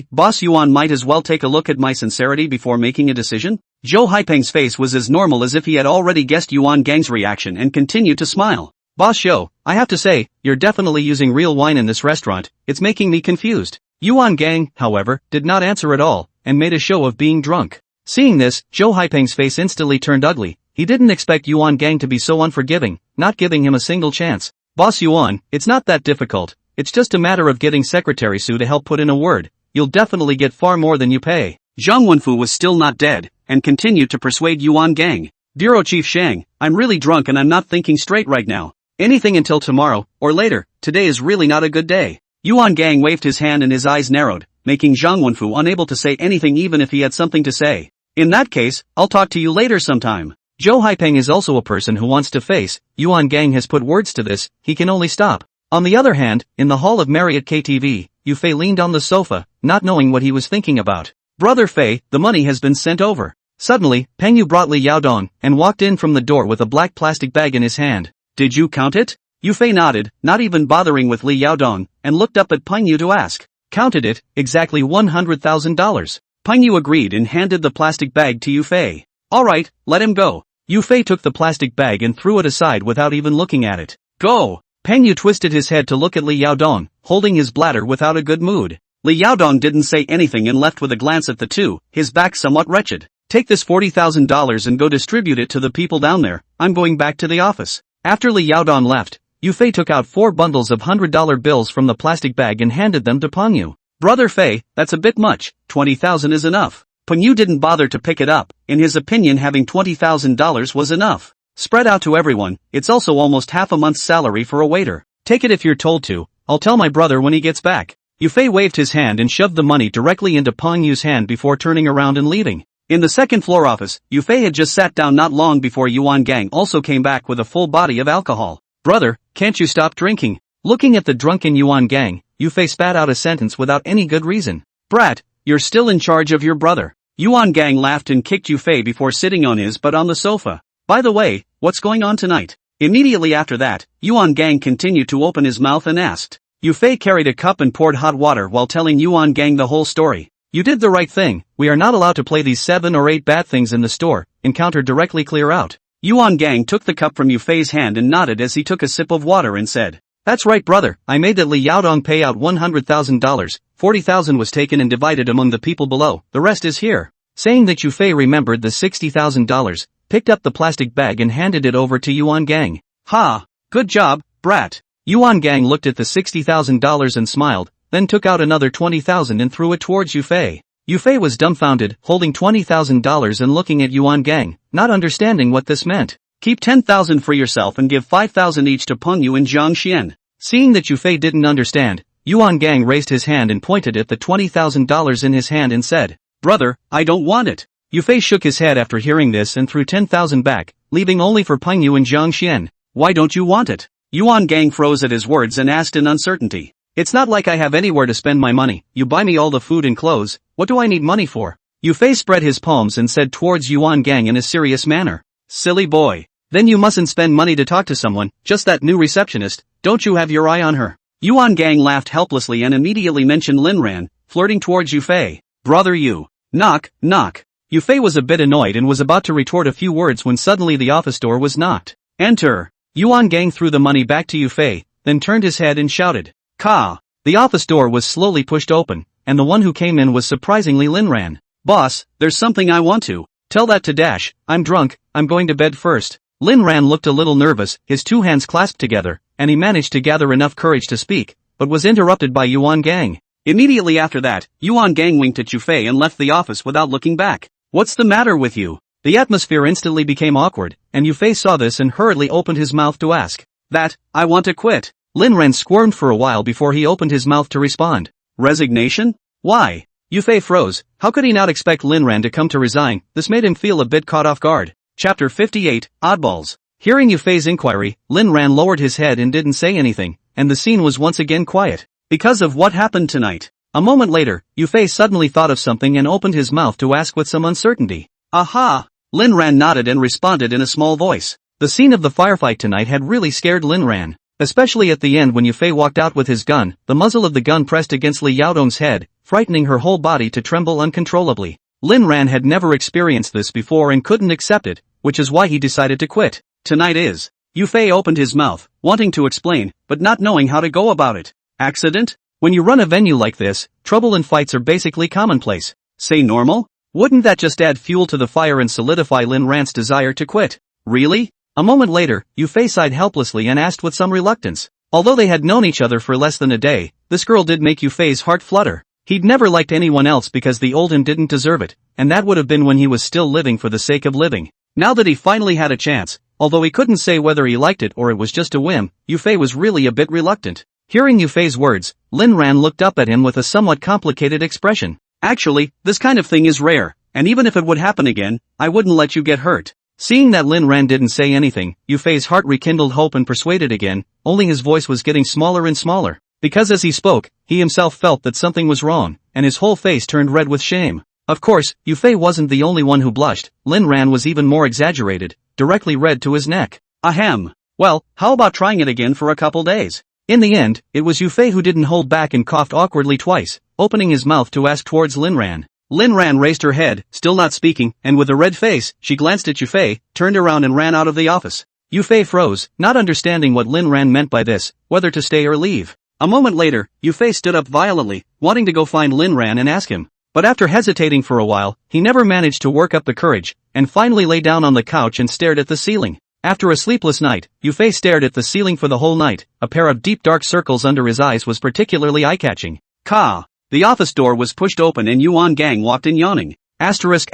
Boss Yuan might as well take a look at my sincerity before making a decision. Zhou Haipeng's face was as normal as if he had already guessed Yuan Gang's reaction and continued to smile. Boss Zhou, I have to say, you're definitely using real wine in this restaurant, it's making me confused. Yuan Gang, however, did not answer at all, and made a show of being drunk. Seeing this, Zhou Haipeng's face instantly turned ugly. He didn't expect Yuan Gang to be so unforgiving, not giving him a single chance. Boss Yuan, it's not that difficult, it's just a matter of getting Secretary Su to help put in a word. You'll definitely get far more than you pay. Zhang Wenfu was still not dead, and continued to persuade Yuan Gang. Bureau Chief Shang, I'm really drunk and I'm not thinking straight right now. Anything until tomorrow, or later, today is really not a good day. Yuan Gang waved his hand and his eyes narrowed, making Zhang Wenfu unable to say anything even if he had something to say. In that case, I'll talk to you later sometime. Zhou Haipeng is also a person who wants to face. Yuan Gang has put words to this, he can only stop. On the other hand, in the hall of Marriott KTV, Yufei leaned on the sofa, not knowing what he was thinking about. Brother Fei, the money has been sent over. Suddenly, Peng Yu brought Li Yaodong, and walked in from the door with a black plastic bag in his hand. Did you count it? Yufei nodded, not even bothering with Li Yaodong, and looked up at Peng Yu to ask. Counted it, exactly $100,000. Peng Yu agreed and handed the plastic bag to Yufei. Alright, let him go. Yufei took the plastic bag and threw it aside without even looking at it. Go! Peng Yu twisted his head to look at Li Yaodong, holding his bladder without a good mood. Li Yaodong didn't say anything and left with a glance at the two, his back somewhat wretched. Take this $40,000 and go distribute it to the people down there, I'm going back to the office. After Li Yaodong left, Yufei took out 4 bundles of $100 bills from the plastic bag and handed them to Peng Yu. Brother Fei, that's a bit much, 20,000 is enough. Peng Yu didn't bother to pick it up, in his opinion having $20,000 was enough. Spread out to everyone, it's also almost half a month's salary for a waiter. Take it if you're told to, I'll tell my brother when he gets back. Yufei waved his hand and shoved the money directly into Peng Yu's hand before turning around and leaving. In the second floor office, Yufei had just sat down not long before Yuan Gang also came back with a full body of alcohol. Brother, can't you stop drinking? Looking at the drunken Yuan Gang, Yufei spat out a sentence without any good reason. Brat, you're still in charge of your brother. Yuan Gang laughed and kicked Yufei before sitting on his butt on the sofa. By the way, what's going on tonight? Immediately after that, Yuan Gang continued to open his mouth and asked. Yufei carried a cup and poured hot water while telling Yuan Gang the whole story. You did the right thing, we are not allowed to play these 7 or 8 bad things in the store, encounter directly clear out. Yuan Gang took the cup from Yufei's hand and nodded as he took a sip of water and said. That's right brother, I made that Li Yaodong pay out $100,000, 40,000 was taken and divided among the people below, the rest is here. Saying that Yufei remembered the $60,000, picked up the plastic bag and handed it over to Yuan Gang. Ha! Good job, brat. Yuan Gang looked at the $60,000 and smiled, then took out another $20,000 and threw it towards Yufei. Yufei was dumbfounded, holding $20,000 and looking at Yuan Gang, not understanding what this meant. Keep 10,000 for yourself and give 5,000 each to Peng Yu and Zhang Xian. Seeing that Yufei didn't understand, Yuan Gang raised his hand and pointed at the $20,000 in his hand and said, Brother, I don't want it. Yufei shook his head after hearing this and threw 10,000 back, leaving only for Peng Yu and Zhang Xian. Why don't you want it? Yuan Gang froze at his words and asked in uncertainty. It's not like I have anywhere to spend my money, you buy me all the food and clothes, what do I need money for? Yufei spread his palms and said towards Yuan Gang in a serious manner. Silly boy. Then you mustn't spend money to talk to someone, just that new receptionist, don't you have your eye on her? Yuan Gang laughed helplessly and immediately mentioned Lin Ran, flirting towards Yufei. Brother you. Knock, knock. Yufei was a bit annoyed and was about to retort a few words when suddenly the office door was knocked. Enter. Yuan Gang threw the money back to Yufei, then turned his head and shouted. Ka. The office door was slowly pushed open, and the one who came in was surprisingly Lin Ran. Boss, there's something I want to. Tell that to Dash, I'm drunk, I'm going to bed first. Lin Ran looked a little nervous, his 2 hands clasped together, and he managed to gather enough courage to speak, but was interrupted by Yuan Gang. Immediately after that, Yuan Gang winked at Yufei and left the office without looking back. What's the matter with you? The atmosphere instantly became awkward, and Yufei saw this and hurriedly opened his mouth to ask. That, I want to quit. Lin Ran squirmed for a while before he opened his mouth to respond. Resignation? Why? Yufei froze, how could he not expect Lin Ran to come to resign? This made him feel a bit caught off guard. Chapter 58, Oddballs. Hearing Yufei's inquiry, Lin Ran lowered his head and didn't say anything, and the scene was once again quiet. Because of what happened tonight. A moment later, Yufei suddenly thought of something and opened his mouth to ask with some uncertainty. Aha! Lin Ran nodded and responded in a small voice. The scene of the firefight tonight had really scared Lin Ran. Especially at the end when Yufei walked out with his gun, the muzzle of the gun pressed against Li Yaodong's head, frightening her whole body to tremble uncontrollably. Lin Ran had never experienced this before and couldn't accept it, which is why he decided to quit. Tonight is. Yufei opened his mouth, wanting to explain, but not knowing how to go about it. Accident? When you run a venue like this, trouble and fights are basically commonplace. Say normal? Wouldn't that just add fuel to the fire and solidify Lin Ran's desire to quit? Really? A moment later, Yufei sighed helplessly and asked with some reluctance. Although they had known each other for less than a day, this girl did make Yufei's heart flutter. He'd never liked anyone else because the old him didn't deserve it, and that would have been when he was still living for the sake of living. Now that he finally had a chance, although he couldn't say whether he liked it or it was just a whim, Yufei was really a bit reluctant. Hearing Yufei's words, Lin Ran looked up at him with a somewhat complicated expression. Actually, this kind of thing is rare, and even if it would happen again, I wouldn't let you get hurt. Seeing that Lin Ran didn't say anything, Yufei's heart rekindled hope and persuaded again, only his voice was getting smaller and smaller. Because as he spoke, he himself felt that something was wrong, and his whole face turned red with shame. Of course, Yufei wasn't the only one who blushed. Lin Ran was even more exaggerated, directly red to his neck. Ahem. Well, how about trying it again for a couple days? In the end, it was Yufei who didn't hold back and coughed awkwardly twice, opening his mouth to ask towards Linran. Linran raised her head, still not speaking, and with a red face, she glanced at Yufei, turned around and ran out of the office. Yufei froze, not understanding what Linran meant by this, whether to stay or leave. A moment later, Yufei stood up violently, wanting to go find Linran and ask him. But after hesitating for a while, he never managed to work up the courage, and finally lay down on the couch and stared at the ceiling. After a sleepless night, Yufei stared at the ceiling for the whole night. A pair of deep dark circles under his eyes was particularly eye-catching. Ka! The office door was pushed open and Yuan Gang walked in yawning. Asterisk.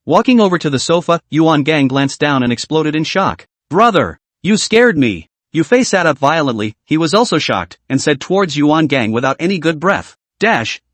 Walking over to the sofa, Yuan Gang glanced down and exploded in shock. Brother! You scared me! Yufei sat up violently, he was also shocked, and said towards Yuan Gang without any good breath.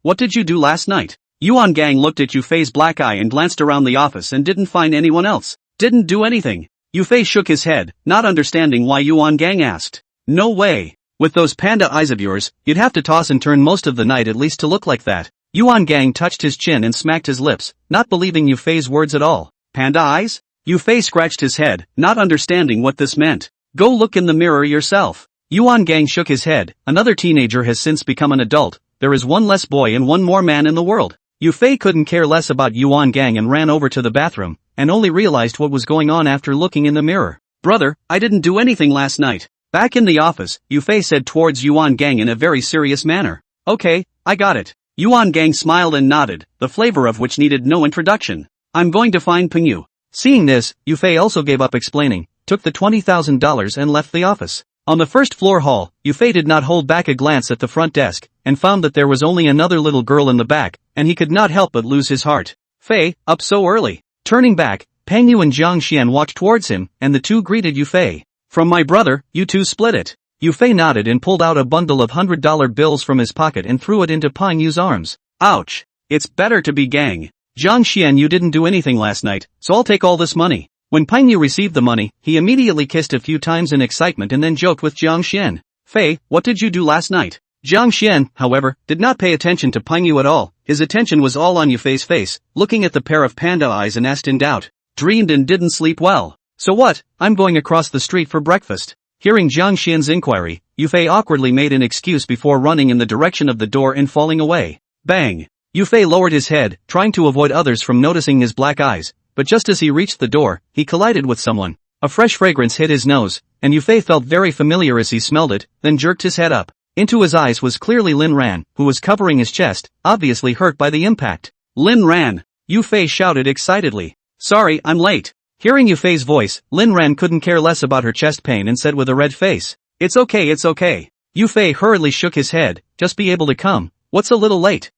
What did you do last night? Yuan Gang looked at Yufei's black eye and glanced around the office and didn't find anyone else. Didn't do anything. Yufei shook his head, not understanding why Yuan Gang asked. No way. With those panda eyes of yours, you'd have to toss and turn most of the night at least to look like that. Yuan Gang touched his chin and smacked his lips, not believing Yufei's words at all. Panda eyes? Yufei scratched his head, not understanding what this meant. Go look in the mirror yourself. Yuan Gang shook his head. Another teenager has since become an adult. There is one less boy and one more man in the world. Yufei couldn't care less about Yuan Gang and ran over to the bathroom, and only realized what was going on after looking in the mirror. Brother, I didn't do anything last night. Back in the office, Yufei said towards Yuan Gang in a very serious manner. Okay, I got it. Yuan Gang smiled and nodded, the flavor of which needed no introduction. I'm going to find Pengyu. Seeing this, Yufei also gave up explaining, took the $20,000 and left the office. On the first floor hall, Yufei did not hold back a glance at the front desk, and found that there was only another little girl in the back, and he could not help but lose his heart. Fei, up so early. Turning back, Pengyu and Jiang Xian walked towards him, and the two greeted Yufei. From my brother, you two split it. Yufei nodded and pulled out a bundle of $100 bills from his pocket and threw it into Pengyu's arms. Ouch. It's better to be gang. Jiang Xian, you didn't do anything last night, so I'll take all this money. When Pengyu received the money, he immediately kissed a few times in excitement and then joked with Jiang Xian. Fei, what did you do last night? Jiang Xian, however, did not pay attention to Pengyu at all. His attention was all on Yufei's face, looking at the pair of panda eyes and asked in doubt. Dreamed and didn't sleep well. So what? I'm going across the street for breakfast. Hearing Jiang Xian's inquiry, Yufei awkwardly made an excuse before running in the direction of the door and falling away. Bang! Yufei lowered his head, trying to avoid others from noticing his black eyes, but just as he reached the door, he collided with someone. A fresh fragrance hit his nose, and Yufei felt very familiar as he smelled it, then jerked his head up. Into his eyes was clearly Lin Ran, who was covering his chest, obviously hurt by the impact. Lin Ran! Yufei shouted excitedly. Sorry, I'm late. Hearing Yufei's voice, Lin Ran couldn't care less about her chest pain and said with a red face. It's okay. Yufei hurriedly shook his head, just be able to come. What's a little late?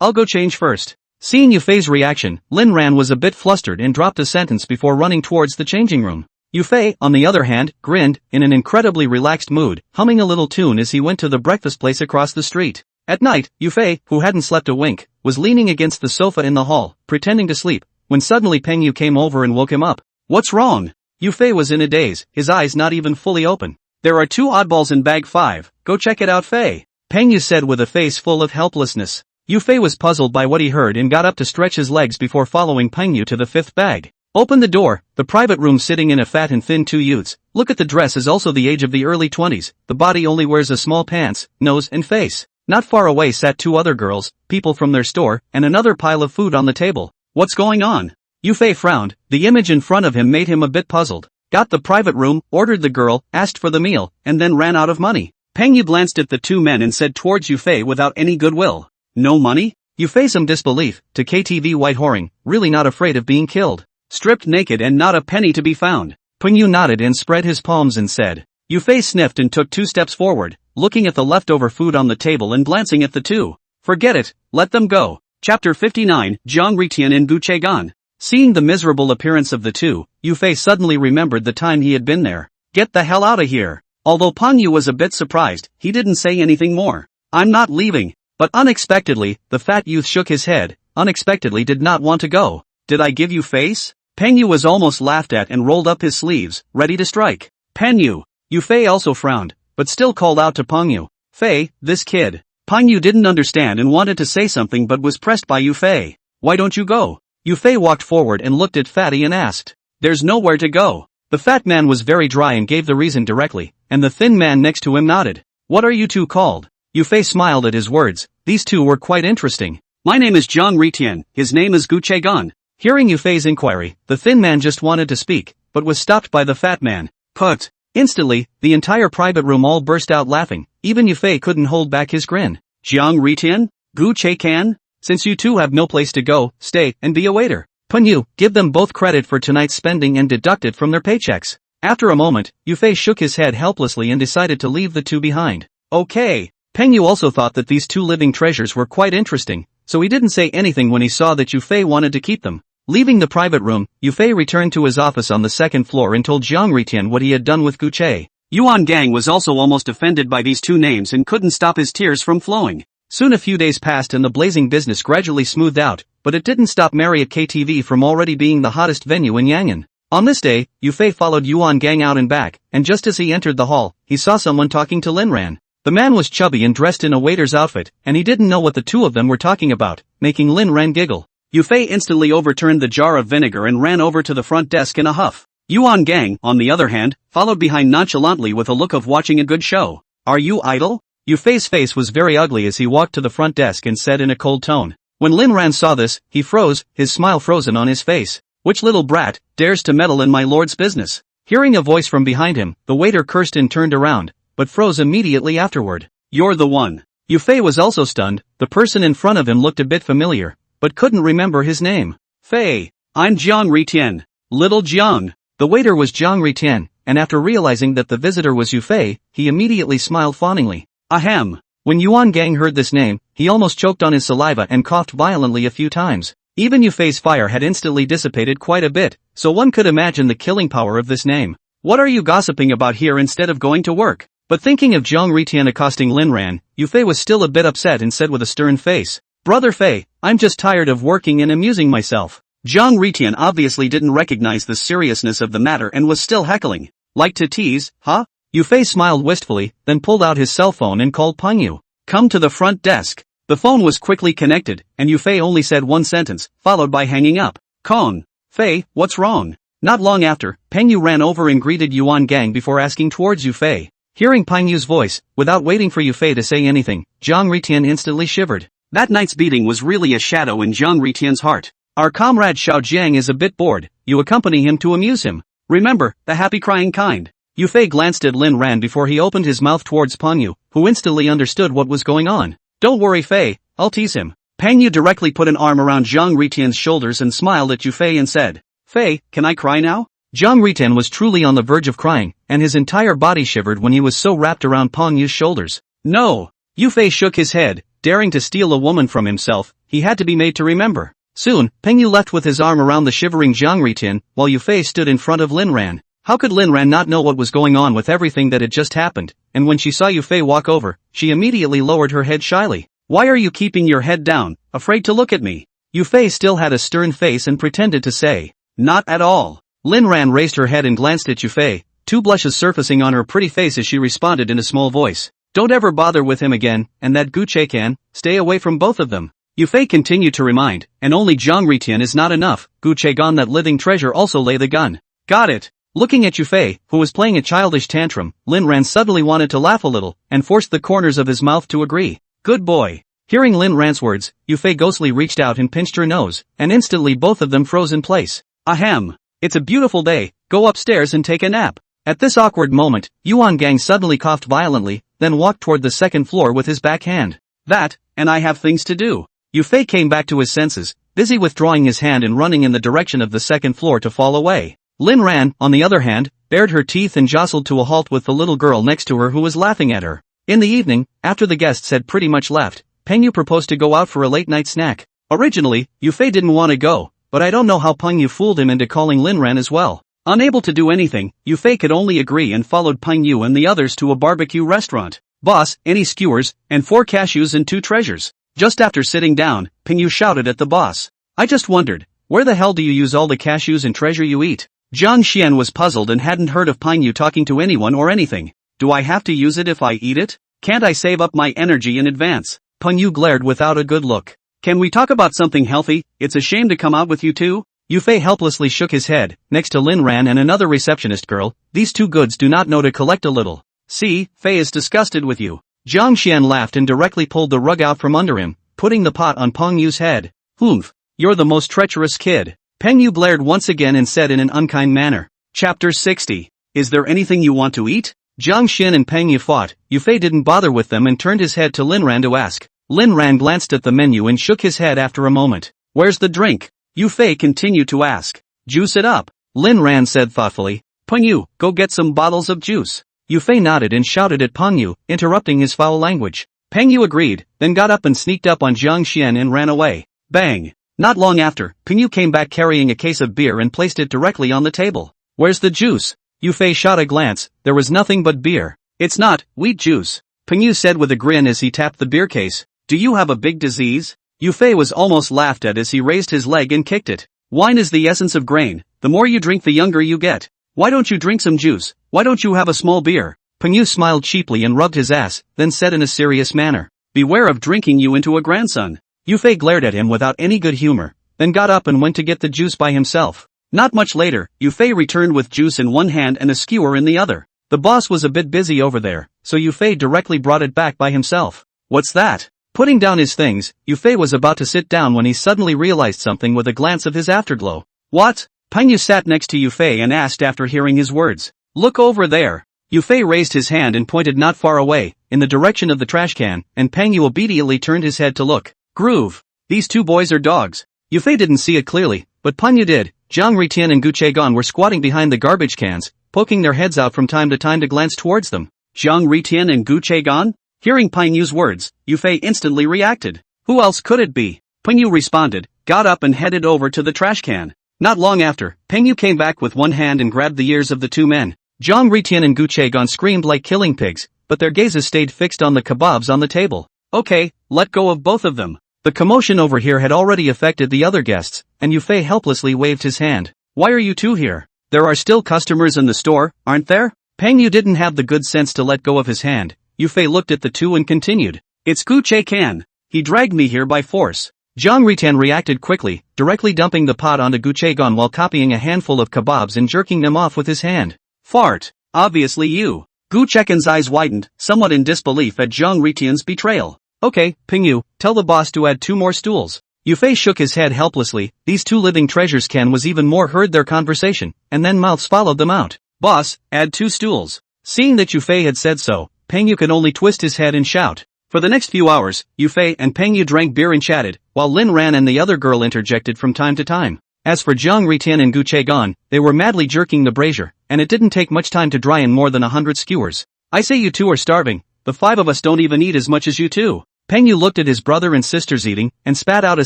I'll go change first. Seeing Yufei's reaction, Lin Ran was a bit flustered and dropped a sentence before running towards the changing room. Yufei, on the other hand, grinned, in an incredibly relaxed mood, humming a little tune as he went to the breakfast place across the street. At night, Yufei, who hadn't slept a wink, was leaning against the sofa in the hall, pretending to sleep, when suddenly Pengyu came over and woke him up. What's wrong? Yufei was in a daze, his eyes not even fully open. There are 2 oddballs in bag 5, go check it out Fei. Pengyu said with a face full of helplessness. Yufei was puzzled by what he heard and got up to stretch his legs before following Pengyu to the 5th bag. Open the door, the private room sitting in a fat and thin 2 youths. Look at the dress is also the age of the early 20s, the body only wears a small pants, nose and face. Not far away sat 2 other girls, people from their store, and another pile of food on the table. What's going on? Yufei frowned, the image in front of him made him a bit puzzled. Got the private room, ordered the girl, asked for the meal, and then ran out of money. Pengyu glanced at the 2 men and said towards Yufei without any goodwill. No money? Yufei some disbelief, to KTV white whoring, really not afraid of being killed. Stripped naked and not a penny to be found. Pengyu nodded and spread his palms and said. Yufei sniffed and took 2 steps forward, looking at the leftover food on the table and glancing at the 2. Forget it, let them go. Chapter 59, Zhang Ritian and Gu Chegan. Seeing the miserable appearance of the 2, Yufei suddenly remembered the time he had been there. Get the hell out of here. Although Pengyu was a bit surprised, he didn't say anything more. I'm not leaving. But unexpectedly, the fat youth shook his head, unexpectedly did not want to go. Did I give you face? Pengyu was almost laughed at and rolled up his sleeves, ready to strike. Pengyu. Yufei also frowned, but still called out to Pengyu. Fei, this kid. Pengyu didn't understand and wanted to say something but was pressed by Yufei. Why don't you go? Yufei walked forward and looked at Fatty and asked. There's nowhere to go. The fat man was very dry and gave the reason directly, and the thin man next to him nodded. What are you two called? Yufei smiled at his words. These two were quite interesting. My name is Jiang Ritian, his name is Gu Chegan. Hearing Yufei's inquiry, the thin man just wanted to speak, but was stopped by the fat man. Put. Instantly, the entire private room all burst out laughing. Even Yufei couldn't hold back his grin. Jiang Ritian? Gu Chegan? Since you two have no place to go, stay and be a waiter. Peng, give them both credit for tonight's spending and deduct it from their paychecks. After a moment, Yufei shook his head helplessly and decided to leave the two behind. Okay. Peng Yu also thought that these two living treasures were quite interesting, so he didn't say anything when he saw that Yufei wanted to keep them. Leaving the private room, Yufei returned to his office on the second floor and told Jiang Ritian what he had done with Gu Che. Yuan Gang was also almost offended by these two names and couldn't stop his tears from flowing. Soon a few days passed and the blazing business gradually smoothed out, but it didn't stop Marriott KTV from already being the hottest venue in Yangon. On this day, Yufei followed Yuan Gang out and back, and just as he entered the hall, he saw someone talking to Lin Ran. The man was chubby and dressed in a waiter's outfit, and he didn't know what the two of them were talking about, making Lin Ran giggle. Yufei instantly overturned the jar of vinegar and ran over to the front desk in a huff. Yuan Gang, on the other hand, followed behind nonchalantly with a look of watching a good show. Are you idle? Yufei's face was very ugly as he walked to the front desk and said in a cold tone. When Lin Ran saw this, he froze, his smile frozen on his face. Which little brat dares to meddle in my lord's business? Hearing a voice from behind him, the waiter cursed and turned around, but froze immediately afterward. You're the one. Yufei was also stunned. The person in front of him looked a bit familiar, but couldn't remember his name. Fei. I'm Jiang Ritian. Little Jiang. The waiter was Jiang Ritian, and after realizing that the visitor was Yufei, he immediately smiled fawningly. Ahem. When Yuan Gang heard this name, he almost choked on his saliva and coughed violently a few times. Even Yufei's fire had instantly dissipated quite a bit, so one could imagine the killing power of this name. What are you gossiping about here instead of going to work? But thinking of Jiang Ritian accosting Lin Ran, Yufei was still a bit upset and said with a stern face, Brother Fei, I'm just tired of working and amusing myself. Jiang Ritian obviously didn't recognize the seriousness of the matter and was still heckling. Like to tease, huh? Yufei smiled wistfully, then pulled out his cell phone and called Peng Yu. Come to the front desk. The phone was quickly connected, and Yufei only said one sentence, followed by hanging up. Con. Fei, what's wrong? Not long after, Peng Yu ran over and greeted Yuan Gang before asking towards Yufei. Hearing Peng Yu's voice, without waiting for Yufei to say anything, Jiang Ritian instantly shivered. That night's beating was really a shadow in Jiang Ritian's heart. Our comrade Xiao Jiang is a bit bored, you accompany him to amuse him. Remember, the happy crying kind. Yufei glanced at Lin Ran before he opened his mouth towards Peng Yu, who instantly understood what was going on. Don't worry Fei, I'll tease him. Peng Yu directly put an arm around Jiang Ritian's shoulders and smiled at Yufei and said, Fei, can I cry now? Jiang Ritian was truly on the verge of crying, and his entire body shivered when he was so wrapped around Peng Yu's shoulders. No. Yufei shook his head, daring to steal a woman from himself, he had to be made to remember. Soon, Peng Yu left with his arm around the shivering Jiang Ritian, while Yufei stood in front of Lin Ran. How could Lin Ran not know what was going on with everything that had just happened, and when she saw Yufei walk over, she immediately lowered her head shyly. Why are you keeping your head down, afraid to look at me? Yufei still had a stern face and pretended to say, Not at all. Lin Ran raised her head and glanced at Yufei, two blushes surfacing on her pretty face as she responded in a small voice. Don't ever bother with him again, and that Gu Chekan, stay away from both of them. Yufei continued to remind, and only Jiang Ritian is not enough, Gu Chegan that living treasure also lay the gun. Got it. Looking at Yufei, who was playing a childish tantrum, Lin Ran suddenly wanted to laugh a little, and forced the corners of his mouth to agree. Good boy. Hearing Lin Ran's words, Yufei ghostly reached out and pinched her nose, and instantly both of them froze in place. Ahem. It's a beautiful day, go upstairs and take a nap. At this awkward moment, Yuan Gang suddenly coughed violently, then walked toward the second floor with his backhand. That, and I have things to do. Yufei came back to his senses, busy withdrawing his hand and running in the direction of the second floor to fall away. Lin Ran, on the other hand, bared her teeth and jostled to a halt with the little girl next to her who was laughing at her. In the evening, after the guests had pretty much left, Peng Yu proposed to go out for a late-night snack. Originally, Yufei didn't want to go, but I don't know how Peng Yu fooled him into calling Lin Ran as well. Unable to do anything, Yufei could only agree and followed Peng Yu and the others to a barbecue restaurant. Boss, any skewers, and 4 cashews and 2 treasures. Just after sitting down, Peng Yu shouted at the boss. I just wondered, where the hell do you use all the cashews and treasure you eat? Jiang Xian was puzzled and hadn't heard of Peng Yu talking to anyone or anything. Do I have to use it if I eat it? Can't I save up my energy in advance? Peng Yu glared without a good look. Can we talk about something healthy? It's a shame to come out with you two. Yufei helplessly shook his head. Next to Lin Ran and another receptionist girl, these two goods do not know to collect a little. See, Fei is disgusted with you. Jiang Xian laughed and directly pulled the rug out from under him, putting the pot on Peng Yu's head. Humph, you're the most treacherous kid. Peng Yu blared once again and said in an unkind manner. Chapter 60. Is there anything you want to eat? Jiang Xian and Peng Yu fought. Yufei didn't bother with them and turned his head to Lin Ran to ask. Lin Ran glanced at the menu and shook his head after a moment. Where's the drink? Yufei continued to ask. Juice it up. Lin Ran said thoughtfully. Peng Yu, go get some bottles of juice. Yufei nodded and shouted at Peng Yu, interrupting his foul language. Peng Yu agreed, then got up and sneaked up on Jiang Xian and ran away. Bang! Not long after, Peng Yu came back carrying a case of beer and placed it directly on the table. Where's the juice? Yufei shot a glance. There was nothing but beer. It's not wheat juice, Peng Yu said with a grin as he tapped the beer case. Do you have a big disease? Yufei was almost laughed at as he raised his leg and kicked it. Wine is the essence of grain. The more you drink the younger you get. Why don't you drink some juice? Why don't you have a small beer? Peng Yu smiled cheaply and rubbed his ass, then said in a serious manner. Beware of drinking you into a grandson. Yufei glared at him without any good humor, then got up and went to get the juice by himself. Not much later, Yufei returned with juice in one hand and a skewer in the other. The boss was a bit busy over there, so Yufei directly brought it back by himself. What's that? Putting down his things, Yufei was about to sit down when he suddenly realized something with a glance of his afterglow. What? Peng Yu sat next to Yufei and asked after hearing his words. Look over there. Yufei raised his hand and pointed not far away, in the direction of the trash can, and Peng Yu obediently turned his head to look. Groove. These two boys are dogs. Yufei didn't see it clearly, but Peng Yu did. Zhang Ritian and Gu Chegon were squatting behind the garbage cans, poking their heads out from time to glance towards them. Zhang Ritian and Gu Chegon? Hearing Peng Yu's words, Yufei instantly reacted. Who else could it be? Peng Yu responded, got up and headed over to the trash can. Not long after, Peng Yu came back with one hand and grabbed the ears of the two men. Zhang Ritian and Gu Chegon screamed like killing pigs, but their gazes stayed fixed on the kebabs on the table. Okay, let go of both of them. The commotion over here had already affected the other guests, and Yufei helplessly waved his hand. Why are you two here? There are still customers in the store, aren't there? Peng Yu didn't have the good sense to let go of his hand. Yufei looked at the two and continued. It's Gu Checan. He dragged me here by force. Zhang Ritan reacted quickly, directly dumping the pot onto Gu Chegon while copying a handful of kebabs and jerking them off with his hand. Fart. Obviously you. Gu Checan's eyes widened, somewhat in disbelief at Zhang Ritian's betrayal. Okay, Peng Yu, tell the boss to add 2 more stools. Yufei shook his head helplessly. These two living treasures can was even more heard their conversation, and then mouths followed them out. Boss, add 2 stools. Seeing that Yufei had said so, Peng Yu could only twist his head and shout. For the next few hours, Yufei and Peng Yu drank beer and chatted, while Lin Ran and the other girl interjected from time to time. As for Zhang Ritian and Gu Chegon, they were madly jerking the brazier, and it didn't take much time to dry in more than 100 skewers. I say you two are starving, the 5 of us don't even eat as much as you two. Peng Yu looked at his brother and sisters eating, and spat out a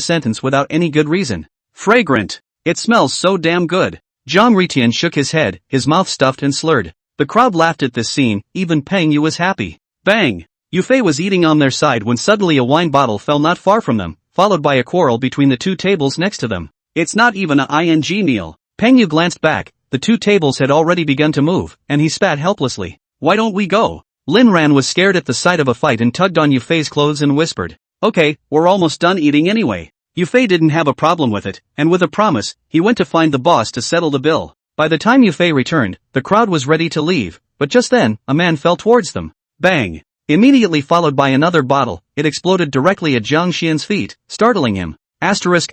sentence without any good reason. Fragrant. It smells so damn good. Zhang Ritian shook his head, his mouth stuffed and slurred. The crowd laughed at this scene, even Peng Yu was happy. Bang! Yufei was eating on their side when suddenly a wine bottle fell not far from them, followed by a quarrel between the 2 tables next to them. It's not even a ING meal. Peng Yu glanced back, the 2 tables had already begun to move, and he spat helplessly. Why don't we go? Lin Ran was scared at the sight of a fight and tugged on Yufei's clothes and whispered. Okay, we're almost done eating anyway. Yufei didn't have a problem with it, and with a promise, he went to find the boss to settle the bill. By the time Yufei returned, the crowd was ready to leave, but just then, a man fell towards them. Bang! Immediately followed by another bottle, it exploded directly at Zhang Xian's feet, startling him. Asterisk.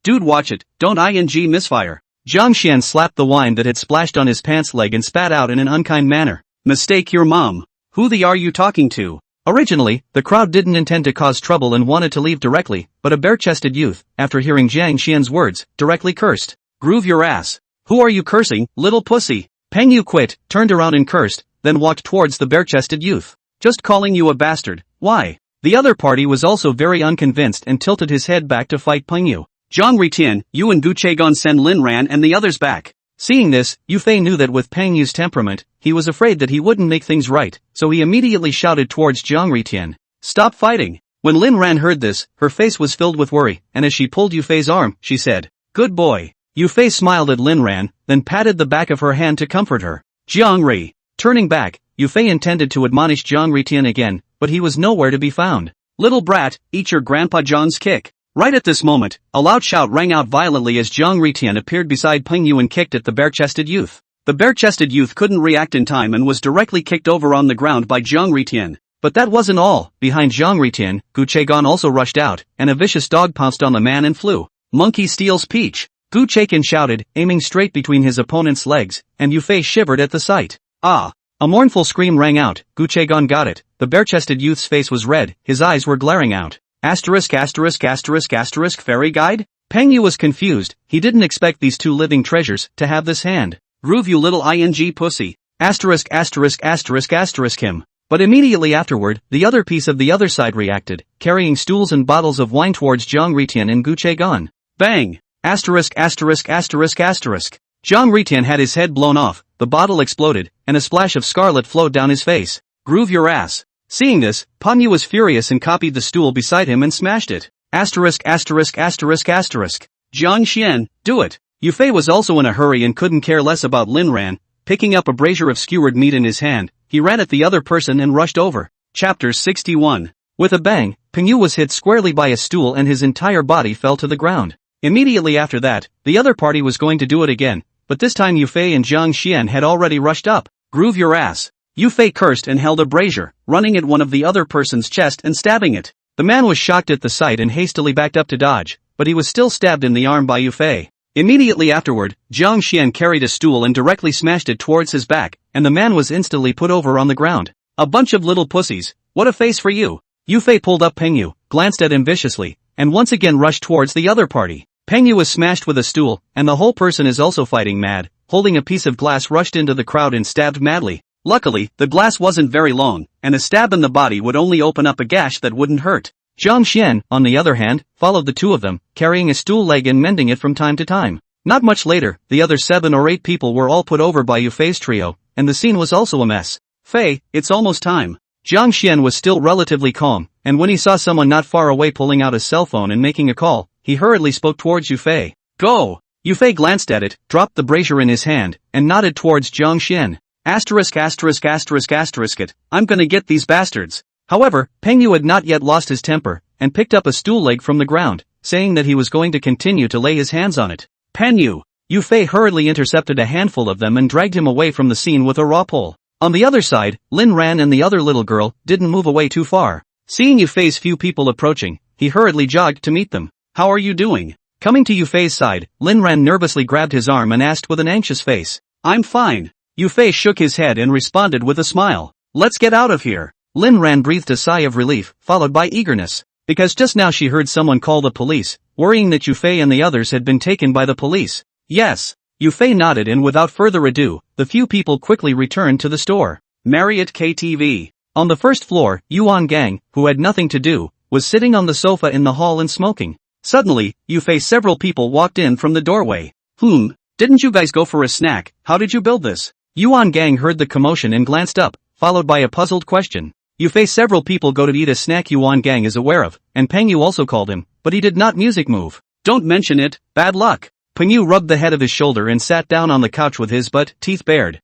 Dude, watch it, don't ING misfire. Zhang Xian slapped the wine that had splashed on his pants leg and spat out in an unkind manner. Mistake your mom. Who the are you talking to? Originally, the crowd didn't intend to cause trouble and wanted to leave directly, but a bare-chested youth, after hearing Zhang Xian's words, directly cursed. Groove your ass. Who are you cursing, little pussy? Peng Yu quit, turned around and cursed, then walked towards the bare-chested youth. Just calling you a bastard, why? The other party was also very unconvinced and tilted his head back to fight Peng Yu. Zhang Ritian, you and Gu Chegon send Lin Ran and the others back. Seeing this, Yufei knew that with Peng Yu's temperament, he was afraid that he wouldn't make things right, so he immediately shouted towards Zhang Ritian. Stop fighting! When Lin Ran heard this, her face was filled with worry, and as she pulled Yufei's arm, she said, Good boy. Yufei smiled at Lin Ran, then patted the back of her hand to comfort her. Jiang Ri. Turning back, Yufei intended to admonish Zhang Ritian again, but he was nowhere to be found. Little brat, eat your grandpa John's kick. Right at this moment, a loud shout rang out violently as Jiang Ritian appeared beside Peng Yu and kicked at the bare-chested youth. The bare-chested youth couldn't react in time and was directly kicked over on the ground by Jiang Ritian. But that wasn't all. Behind Jiang Ritian, Gu Chegan also rushed out, and a vicious dog pounced on the man and flew. Monkey steals peach. Gu Chegan shouted, aiming straight between his opponent's legs, and Yufei shivered at the sight. Ah! A mournful scream rang out. Gu Chegan got it. The bare-chested youth's face was red, his eyes were glaring out. Asterisk asterisk asterisk asterisk fairy guide? Peng Yu was confused. He didn't expect these two living treasures to have this hand. Groove, you little ing pussy. Asterisk asterisk asterisk asterisk him. But immediately afterward, the other piece of the other side reacted, carrying stools and bottles of wine towards Jiang Ritian and Gu Chegan. Bang! Asterisk asterisk asterisk asterisk. Jiang Ritian had his head blown off, the bottle exploded, and a splash of scarlet flowed down his face. Groove your ass. Seeing this, Peng Yu was furious and copied the stool beside him and smashed it. Asterisk asterisk asterisk asterisk. Jiang Xian, do it. Yufei was also in a hurry and couldn't care less about Lin Ran. Picking up a brazier of skewered meat in his hand, he ran at the other person and rushed over. Chapter 61. With a bang, Peng Yu was hit squarely by a stool and his entire body fell to the ground. Immediately after that, the other party was going to do it again, but this time Yufei and Jiang Xian had already rushed up. Groove your ass. Yufei cursed and held a brazier, running at one of the other person's chest and stabbing it. The man was shocked at the sight and hastily backed up to dodge, but he was still stabbed in the arm by Yufei. Immediately afterward, Jiang Xian carried a stool and directly smashed it towards his back, and the man was instantly put over on the ground. A bunch of little pussies, what a face for you. Yufei pulled up Peng Yu, glanced at him viciously, and once again rushed towards the other party. Peng Yu was smashed with a stool, and the whole person is also fighting mad, holding a piece of glass rushed into the crowd and stabbed madly. Luckily, the glass wasn't very long, and a stab in the body would only open up a gash that wouldn't hurt. Jiang Xian, on the other hand, followed the two of them, carrying a stool leg and mending it from time to time. Not much later, the other 7 or 8 people were all put over by Yufei's trio, and the scene was also a mess. Fei, it's almost time. Jiang Xian was still relatively calm, and when he saw someone not far away pulling out his cell phone and making a call, he hurriedly spoke towards Yufei. Go! Yufei glanced at it, dropped the brazier in his hand, and nodded towards Jiang Xian. Asterisk asterisk asterisk asterisk it, I'm gonna get these bastards. However, Peng Yu had not yet lost his temper, and picked up a stool leg from the ground, saying that he was going to continue to lay his hands on it. Peng Yu! Yufei hurriedly intercepted a handful of them and dragged him away from the scene with a raw pole. On the other side, Lin Ran and the other little girl didn't move away too far. Seeing Yufei's few people approaching, he hurriedly jogged to meet them. How are you doing? Coming to Yufei's side, Lin Ran nervously grabbed his arm and asked with an anxious face. I'm fine. Yufei shook his head and responded with a smile. Let's get out of here. Lin Ran breathed a sigh of relief, followed by eagerness. Because just now she heard someone call the police, worrying that Yufei and the others had been taken by the police. Yes. Yufei nodded and without further ado, the few people quickly returned to the store. Marriott KTV. On the first floor, Yuan Gang, who had nothing to do, was sitting on the sofa in the hall and smoking. Suddenly, Yufei several people walked in from the doorway. Didn't you guys go for a snack? How did you build this? Yuan Gang heard the commotion and glanced up, followed by a puzzled question. Yufei several people go to eat a snack Yuan Gang is aware of, and Peng Yu also called him, but he did not music move. Don't mention it, bad luck. Peng Yu rubbed the head of his shoulder and sat down on the couch with his teeth bared.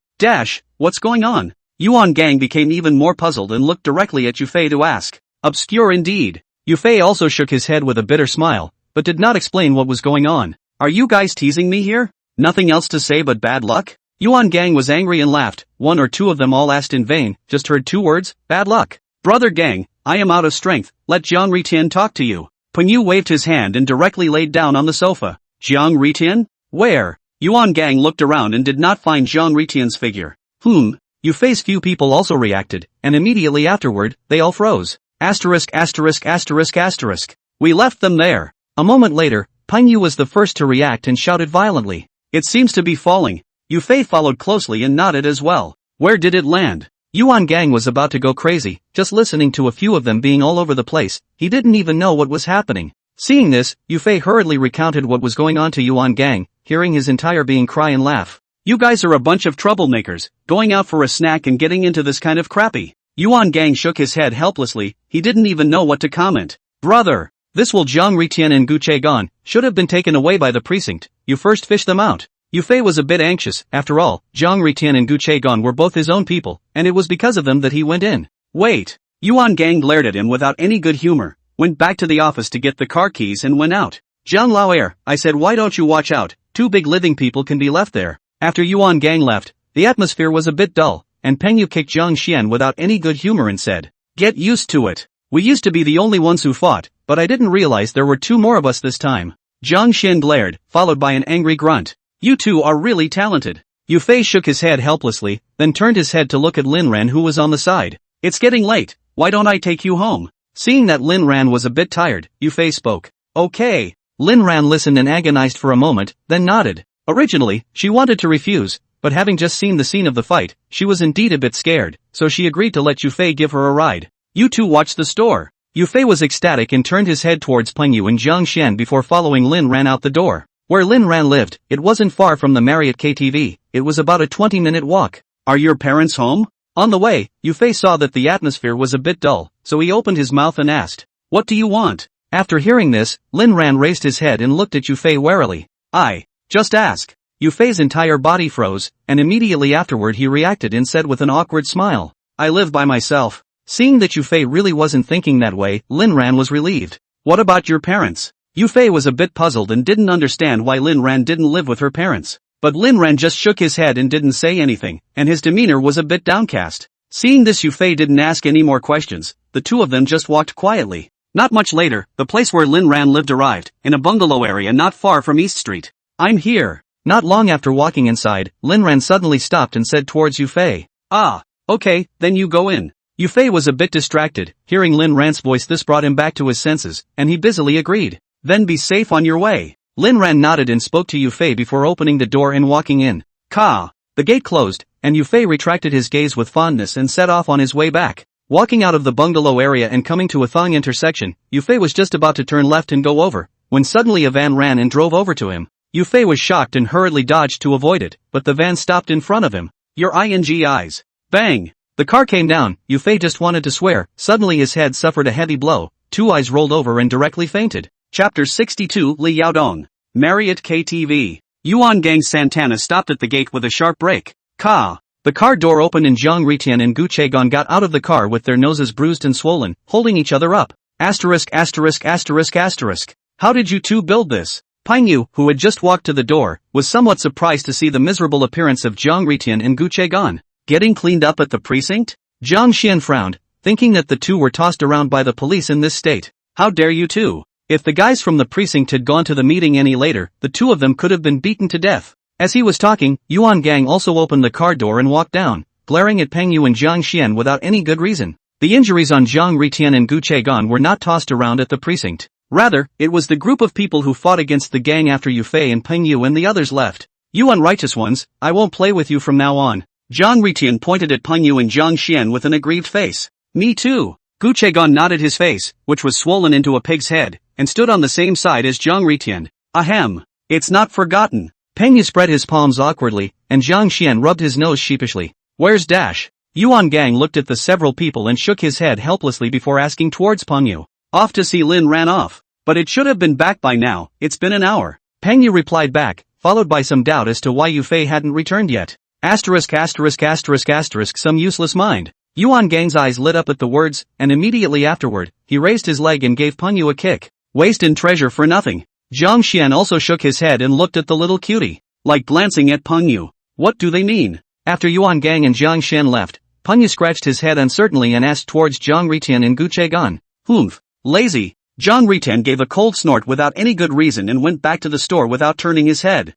What's going on? Yuan Gang became even more puzzled and looked directly at Yufei to ask. Obscure indeed. Yufei also shook his head with a bitter smile, but did not explain what was going on. Are you guys teasing me here? Nothing else to say but bad luck? Yuan Gang was angry and laughed. 1 or 2 of them all asked in vain, just heard 2 words, bad luck. Brother Gang, I am out of strength, let Jiang Ritian talk to you. Peng Yu waved his hand and directly laid down on the sofa. Jiang Ritian? Where? Yuan Gang looked around and did not find Jiang Ritian's figure. Yufei's few people also reacted, and immediately afterward, they all froze. Asterisk asterisk asterisk asterisk. We left them there. A moment later, Peng Yu was the first to react and shouted violently. It seems to be falling. Yufei followed closely and nodded as well. Where did it land? Yuan Gang was about to go crazy, just listening to a few of them being all over the place. He didn't even know what was happening. Seeing this, Yufei hurriedly recounted what was going on to Yuan Gang, hearing his entire being cry and laugh. You guys are a bunch of troublemakers, going out for a snack and getting into this kind of crappy. Yuan Gang shook his head helplessly, he didn't even know what to comment. Brother, this will Jiang Ritian and Gu Chegan should have been taken away by the precinct. You first fished them out. Yufei was a bit anxious. After all, Jiang Ritian and Gu Chegan were both his own people, and it was because of them that he went in. Wait. Yuan Gang glared at him without any good humor. went back to the office to get the car keys and went out. Jiang Laoer, I said, why don't you watch out? Two big living people can be left there. After Yuan Gang left, the atmosphere was a bit dull, and Peng Yu kicked Jiang Xian without any good humor and said, get used to it. We used to be the only ones who fought, but I didn't realize there were two more of us this time. Jiang Xian glared, followed by an angry grunt. You two are really talented. Yu Fei shook his head helplessly, then turned his head to look at Lin Ran who was on the side. It's getting late, why don't I take you home? Seeing that Lin Ran was a bit tired, Yu Fei spoke. Okay. Lin Ran listened and agonized for a moment, then nodded. Originally, she wanted to refuse, but having just seen the scene of the fight, she was indeed a bit scared, so she agreed to let Yu Fei give her a ride. You two watch the store. Yu Fei was ecstatic and turned his head towards Peng Yu and Jiang Xian before following Lin Ran out the door. Where Lin Ran lived, it wasn't far from the Marriott KTV, it was about a 20-minute walk. Are your parents home? On the way, Yu Fei saw that the atmosphere was a bit dull, so he opened his mouth and asked, what do you want? After hearing this, Lin Ran raised his head and looked at Yu Fei warily. Just ask. Yu Fei's entire body froze, and immediately afterward he reacted and said with an awkward smile, I live by myself. Seeing that Yu Fei really wasn't thinking that way, Lin Ran was relieved. What about your parents? Yu Fei was a bit puzzled and didn't understand why Lin Ran didn't live with her parents. But Lin Ran just shook his head and didn't say anything, and his demeanor was a bit downcast. Seeing this, Yu Fei didn't ask any more questions, the two of them just walked quietly. Not much later, the place where Lin Ran lived arrived, in a bungalow area not far from East Street. I'm here. Not long after walking inside, Lin Ran suddenly stopped and said towards Yu Fei. Okay, then you go in. Yu Fei was a bit distracted. Hearing Lin Ran's voice, this brought him back to his senses, and he busily agreed. Then be safe on your way. Lin Ran nodded and spoke to Yu Fei before opening the door and walking in. The gate closed, and Yu Fei retracted his gaze with fondness and set off on his way back. Walking out of the bungalow area and coming to a thong intersection, Yu Fei was just about to turn left and go over, when suddenly a van ran and drove over to him. Yu Fei was shocked and hurriedly dodged to avoid it, but the van stopped in front of him. Your eyes. Bang! The car came down. Yu Fei just wanted to swear. Suddenly his head suffered a heavy blow, two eyes rolled over and directly fainted. Chapter 62 Li Yaodong. Marriott KTV. Yuan Gang Santana stopped at the gate with a sharp brake. The car door opened and Zhang Ritian and Gu Chegon got out of the car with their noses bruised and swollen, holding each other up. How did you two build this? Peng Yu, who had just walked to the door, was somewhat surprised to see the miserable appearance of Zhang Ritian and Gu Chegon. Getting cleaned up at the precinct? Jiang Xian frowned, thinking that the two were tossed around by the police in this state. How dare you two? If the guys from the precinct had gone to the meeting any later, the two of them could have been beaten to death. As he was talking, Yuan Gang also opened the car door and walked down, glaring at Peng Yu and Jiang Xian without any good reason. The injuries on Zhang Ritian and Gu Chegon were not tossed around at the precinct. Rather, it was the group of people who fought against the gang after Yu Fei and Peng Yu and the others left. You unrighteous ones, I won't play with you from now on. Zhang Ritian pointed at Peng Yu and Jiang Xian with an aggrieved face. Me too. Gu Chegon nodded his face, which was swollen into a pig's head, and stood on the same side as Zhang Ritian. Ahem. It's not forgotten. Peng Yu spread his palms awkwardly, and Jiang Xian rubbed his nose sheepishly. Where's Dash? Yuan Gang looked at the several people and shook his head helplessly before asking towards Peng Yu. Off to see Lin ran off. But it should have been back by now, it's been an hour. Peng Yu replied back, followed by some doubt as to why Yu Fei hadn't returned yet. Some useless mind. Yuan Gang's eyes lit up at the words, and immediately afterward, he raised his leg and gave Peng Yu a kick. Waste and treasure for nothing. Jiang Xian also shook his head and looked at the little cutie, like glancing at Peng Yu. What do they mean? After Yuan Gang and Jiang Xian left, Peng Yu scratched his head uncertainly and asked towards Zhang Ritian and Gu Chegon. Lazy. Zhang Ritian gave a cold snort without any good reason and went back to the store without turning his head.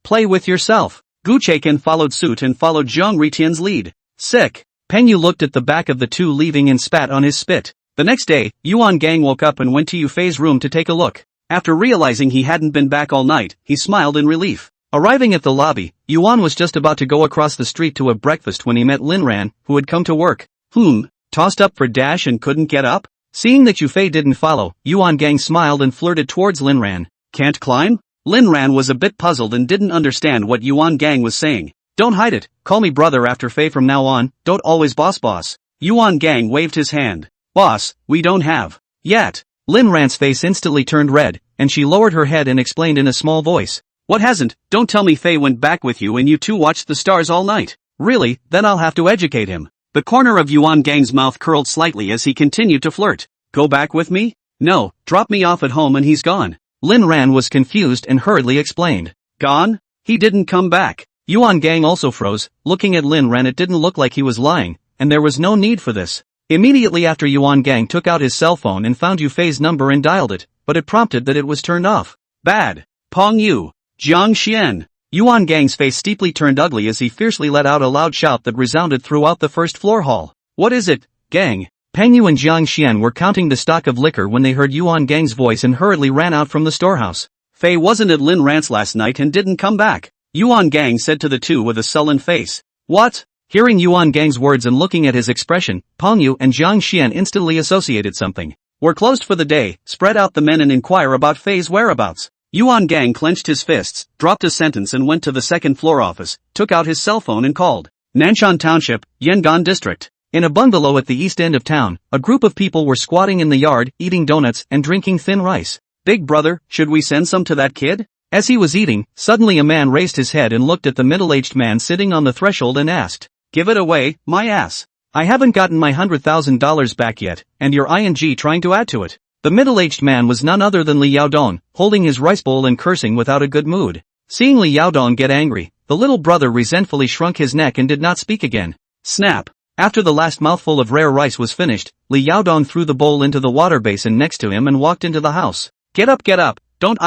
Play with yourself. Gu Chegon followed suit and followed Zhang Ritian's lead. Sick. Peng Yu looked at the back of the two leaving and spat on his spit. The next day, Yuan Gang woke up and went to Yu Fei's room to take a look. After realizing he hadn't been back all night, he smiled in relief. Arriving at the lobby, Yuan was just about to go across the street to have breakfast when he met Lin Ran, who had come to work. Tossed up for Dash and couldn't get up? Seeing that Yu Fei didn't follow, Yuan Gang smiled and flirted towards Lin Ran. Can't climb? Lin Ran was a bit puzzled and didn't understand what Yuan Gang was saying. Don't hide it, call me brother after Fei from now on, don't always boss. Yuan Gang waved his hand. Boss, we don't have. Yet. Lin Ran's face instantly turned red, and she lowered her head and explained in a small voice. What hasn't? Don't tell me Fei went back with you and you two watched the stars all night. Really, then I'll have to educate him. The corner of Yuan Gang's mouth curled slightly as he continued to flirt. Go back with me? No, drop me off at home and he's gone. Lin Ran was confused and hurriedly explained. Gone? He didn't come back. Yuan Gang also froze, looking at Lin Ran. It didn't look like he was lying, and there was no need for this. Immediately after, Yuan Gang took out his cell phone and found Yufei's number and dialed it, but it prompted that it was turned off. Bad. Pong Yu. Jiang Xian. Yuan Gang's face steeply turned ugly as he fiercely let out a loud shout that resounded throughout the first floor hall. What is it, Gang? Peng Yu and Jiang Xian were counting the stock of liquor when they heard Yuan Gang's voice and hurriedly ran out from the storehouse. Fei wasn't at Lin Ran's last night and didn't come back, Yuan Gang said to the two with a sullen face. What? Hearing Yuan Gang's words and looking at his expression, Peng Yu and Jiang Xian instantly associated something. We're closed for the day, spread out the men and inquire about Fei's whereabouts. Yuan Gang clenched his fists, dropped a sentence and went to the second floor office, took out his cell phone and called. Nanshan Township, Yangon District. In a bungalow at the east end of town, a group of people were squatting in the yard, eating donuts and drinking thin rice. Big brother, should we send some to that kid? As he was eating, suddenly a man raised his head and looked at the middle-aged man sitting on the threshold and asked, Give it away, my ass. I haven't gotten my $100,000 back yet, and you're trying to add to it. The middle-aged man was none other than Li Yaodong, holding his rice bowl and cursing without a good mood. Seeing Li Yaodong get angry, the little brother resentfully shrunk his neck and did not speak again. Snap. After the last mouthful of rare rice was finished, Li Yaodong threw the bowl into the water basin next to him and walked into the house. Get up, don't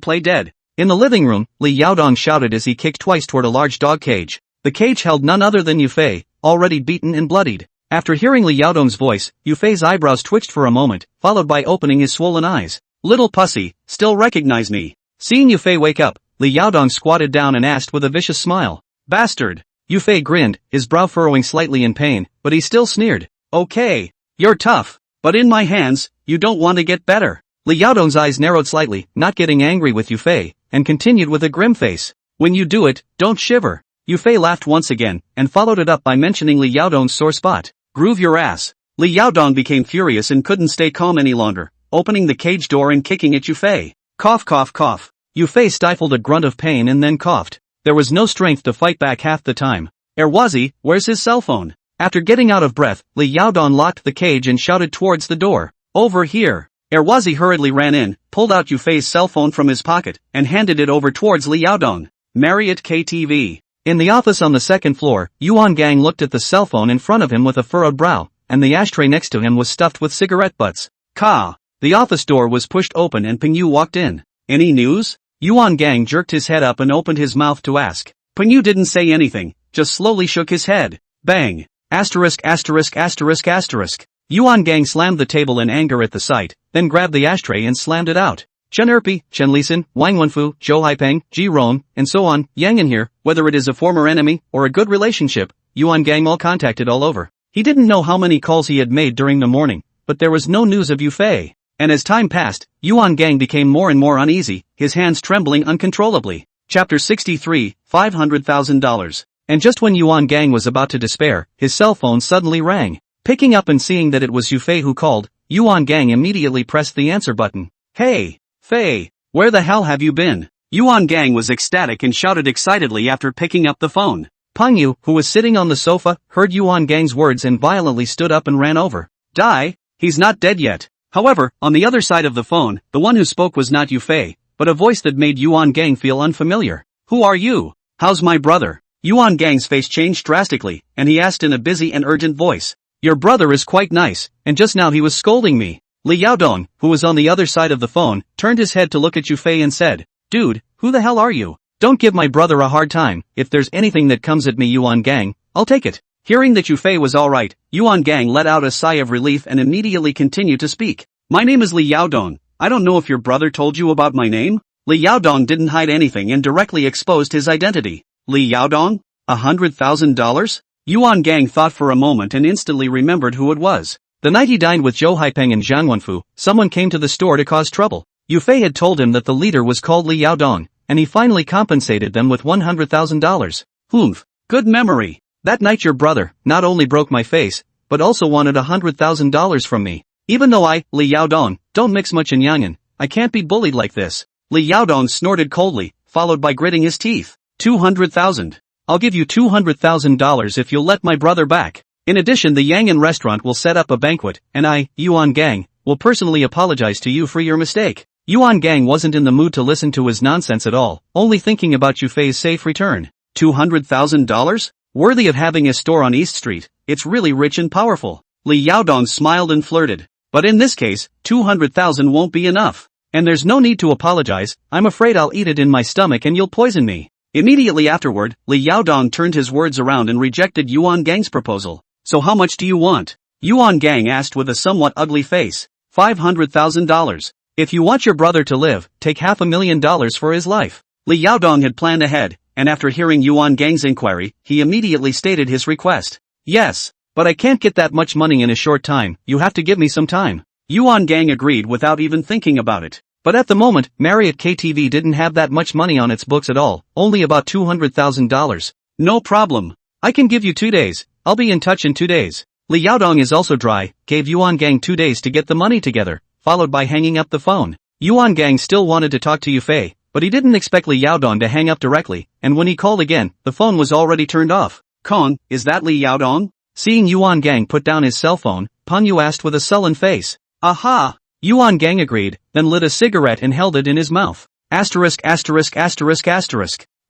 play dead. In the living room, Li Yaodong shouted as he kicked twice toward a large dog cage. The cage held none other than Yufei, already beaten and bloodied. After hearing Li Yaodong's voice, Yufei's eyebrows twitched for a moment, followed by opening his swollen eyes. Little pussy, still recognize me? Seeing Yufei wake up, Li Yaodong squatted down and asked with a vicious smile. Bastard. Yufei grinned, his brow furrowing slightly in pain, but he still sneered. Okay. You're tough, but in my hands, you don't want to get better. Li Yaodong's eyes narrowed slightly, not getting angry with Yufei, and continued with a grim face. When you do it, don't shiver. Yufei laughed once again, and followed it up by mentioning Li Yaodong's sore spot. Groove your ass. Li Yaodong became furious and couldn't stay calm any longer, opening the cage door and kicking at Yufei. Cough cough cough. Yufei stifled a grunt of pain and then coughed. There was no strength to fight back half the time. Erwazi, where's his cell phone? After getting out of breath, Li Yaodong locked the cage and shouted towards the door. Over here. Erwazi hurriedly ran in, pulled out Yufei's cell phone from his pocket, and handed it over towards Li Yaodong. Marriott KTV. In the office on the second floor, Yuan Gang looked at the cell phone in front of him with a furrowed brow, and the ashtray next to him was stuffed with cigarette butts. Ka. The office door was pushed open and Peng Yu walked in. Any news? Yuan Gang jerked his head up and opened his mouth to ask. Peng Yu didn't say anything, just slowly shook his head. Bang. Asterisk asterisk asterisk asterisk. Yuan Gang slammed the table in anger at the sight, then grabbed the ashtray and slammed it out. Chen Erpi, Chen Lisan, Wang Wenfu, Zhou Haipeng, Ji Ron, and so on, Yang in here, whether it is a former enemy or a good relationship, Yuan Gang all contacted all over. He didn't know how many calls he had made during the morning, but there was no news of Yufei. And as time passed, Yuan Gang became more and more uneasy, his hands trembling uncontrollably. Chapter 63, $500,000. And just when Yuan Gang was about to despair, his cell phone suddenly rang. Picking up and seeing that it was Yufei who called, Yuan Gang immediately pressed the answer button. Hey, Fei, where the hell have you been? Yuan Gang was ecstatic and shouted excitedly after picking up the phone. Peng Yu, who was sitting on the sofa, heard Yuan Gang's words and violently stood up and ran over. Die? He's not dead yet. However, on the other side of the phone, the one who spoke was not Yufei, but a voice that made Yuan Gang feel unfamiliar. Who are you? How's my brother? Yuan Gang's face changed drastically, and he asked in a busy and urgent voice. Your brother is quite nice, and just now he was scolding me. Li Yaodong, who was on the other side of the phone, turned his head to look at Yufei and said, Dude, who the hell are you? Don't give my brother a hard time. If there's anything that comes at me, Yuan Gang, I'll take it. Hearing that Yufei was alright, Yuan Gang let out a sigh of relief and immediately continued to speak. My name is Li Yaodong. I don't know if your brother told you about my name? Li Yaodong didn't hide anything and directly exposed his identity. Li Yaodong? $100,000? Yuan Gang thought for a moment and instantly remembered who it was. The night he dined with Zhou Haipeng and Zhang Wenfu, someone came to the store to cause trouble. Yufei had told him that the leader was called Li Yaodong, and he finally compensated them with $100,000. Humph, good memory. That night your brother not only broke my face, but also wanted $100,000 from me. Even though I, Li Yaodong, don't mix much in Yangon, I can't be bullied like this. Li Yaodong snorted coldly, followed by gritting his teeth. 200,000. I'll give you $200,000 if you'll let my brother back. In addition, the Yangon restaurant will set up a banquet, and I, Yuan Gang, will personally apologize to you for your mistake. Yuan Gang wasn't in the mood to listen to his nonsense at all, only thinking about Yufei's safe return. $200,000? Worthy of having a store on East Street, it's really rich and powerful. Li Yaodong smiled and flirted. But in this case, 200,000 won't be enough. And there's no need to apologize, I'm afraid I'll eat it in my stomach and you'll poison me. Immediately afterward, Li Yaodong turned his words around and rejected Yuan Gang's proposal. So how much do you want? Yuan Gang asked with a somewhat ugly face. $500,000. If you want your brother to live, take $500,000 for his life. Li Yaodong had planned ahead, and after hearing Yuan Gang's inquiry, he immediately stated his request. Yes, but I can't get that much money in a short time, you have to give me some time. Yuan Gang agreed without even thinking about it. But at the moment, Manhwarecap didn't have that much money on its books at all, only about $200,000. No problem. I can give you 2 days, I'll be in touch in 2 days. Li Yaodong is also dry, gave Yuan Gang 2 days to get the money together, followed by hanging up the phone. Yuan Gang still wanted to talk to Yufei, but he didn't expect Li Yaodong to hang up directly, and when he called again, the phone was already turned off. Kong, is that Li Yaodong? Seeing Yuan Gang put down his cell phone, Peng Yu asked with a sullen face. Aha! Yuan Gang agreed, then lit a cigarette and held it in his mouth. Asterisk.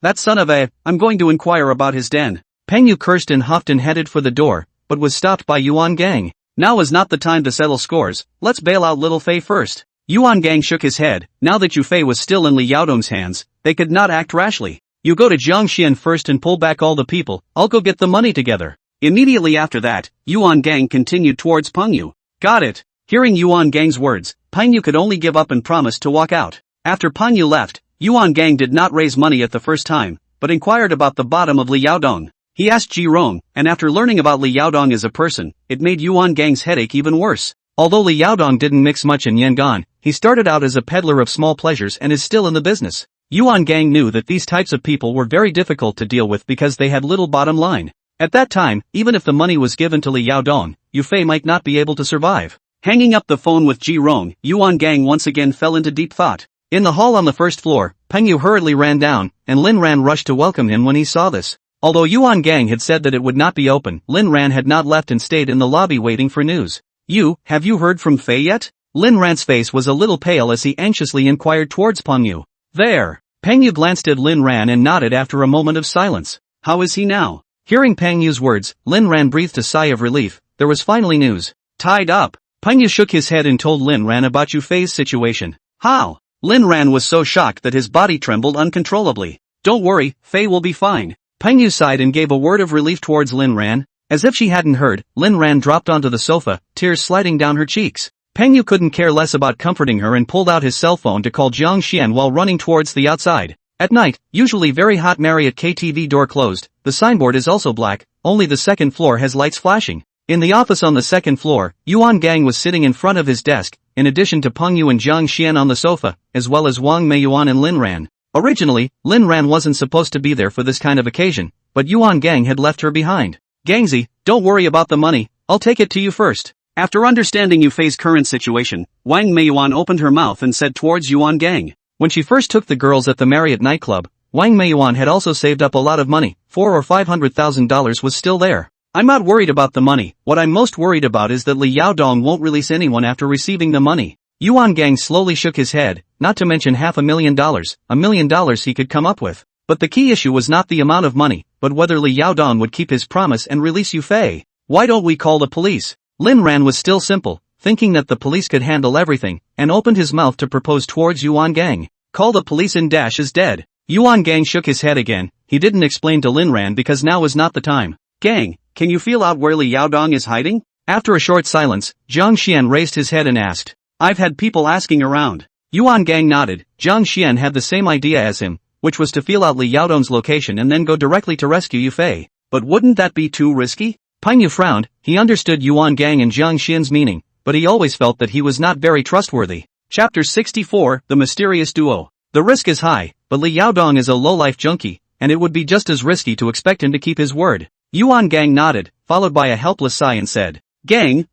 That son of a, I'm going to inquire about his den. Peng Yu cursed and huffed and headed for the door, but was stopped by Yuan Gang. Now is not the time to settle scores, let's bail out little Fei first. Yuan Gang shook his head. Now that Yufei was still in Li Yaodong's hands, they could not act rashly. You go to Jiangxian first and pull back all the people, I'll go get the money together. Immediately after that, Yuan Gang continued towards Peng Yu. Got it. Hearing Yuan Gang's words, Peng Yu could only give up and promised to walk out. After Peng Yu left, Yuan Gang did not raise money at the first time, but inquired about the bottom of Li Yaodong. He asked Ji Rong, and after learning about Li Yaodong as a person, it made Yuan Gang's headache even worse. Although Li Yaodong didn't mix much in Yangon, he started out as a peddler of small pleasures and is still in the business. Yuan Gang knew that these types of people were very difficult to deal with because they had little bottom line. At that time, even if the money was given to Li Yaodong, Yufei might not be able to survive. Hanging up the phone with Ji Rong, Yuan Gang once again fell into deep thought. In the hall on the first floor, Peng Yu hurriedly ran down, and Lin Ran rushed to welcome him when he saw this. Although Yuan Gang had said that it would not be open, Lin Ran had not left and stayed in the lobby waiting for news. Have you heard from Fei yet? Lin Ran's face was a little pale as he anxiously inquired towards Peng Yu. There. Peng Yu glanced at Lin Ran and nodded after a moment of silence. How is he now? Hearing Peng Yu's words, Lin Ran breathed a sigh of relief. There was finally news. Tied up. Peng Yu shook his head and told Lin Ran about Yufei's situation. How? Lin Ran was so shocked that his body trembled uncontrollably. Don't worry, Fei will be fine. Peng Yu sighed and gave a word of relief towards Lin Ran. As if she hadn't heard, Lin Ran dropped onto the sofa, tears sliding down her cheeks. Peng Yu couldn't care less about comforting her and pulled out his cell phone to call Jiang Xian while running towards the outside. At night, usually very hot Manhwarecap door closed, the signboard is also black, only the second floor has lights flashing. In the office on the second floor, Yuan Gang was sitting in front of his desk, in addition to Peng Yu and Jiang Xian on the sofa, as well as Wang Meiyuan and Lin Ran. Originally, Lin Ran wasn't supposed to be there for this kind of occasion, but Yuan Gang had left her behind. Gangzi, don't worry about the money, I'll take it to you first. After understanding Yufei's current situation, Wang Meiyuan opened her mouth and said towards Yuan Gang. When she first took the girls at the Marriott nightclub, Wang Meiyuan had also saved up a lot of money, $400,000 or $500,000 was still there. I'm not worried about the money, what I'm most worried about is that Li Yaodong won't release anyone after receiving the money. Yuan Gang slowly shook his head, not to mention $500,000, $1 million he could come up with. But the key issue was not the amount of money, but whether Li Yaodong would keep his promise and release Yufei. Why don't we call the police? Lin Ran was still simple, thinking that the police could handle everything, and opened his mouth to propose towards Yuan Gang. Call the police and Dash is dead. Yuan Gang shook his head again, he didn't explain to Lin Ran because now was not the time. Gang, can you feel out where Li Yaodong is hiding? After a short silence, Jiang Xian raised his head and asked. I've had people asking around. Yuan Gang nodded. Jiang Xian had the same idea as him, which was to feel out Li Yaodong's location and then go directly to rescue Yufei. But wouldn't that be too risky? Peng Yu frowned, he understood Yuan Gang and Jiang Xian's meaning, but he always felt that he was not very trustworthy. Chapter 64, The Mysterious Duo. The risk is high, but Li Yaodong is a low-life junkie, and it would be just as risky to expect him to keep his word. Yuan Gang nodded, followed by a helpless sigh and said, Gang,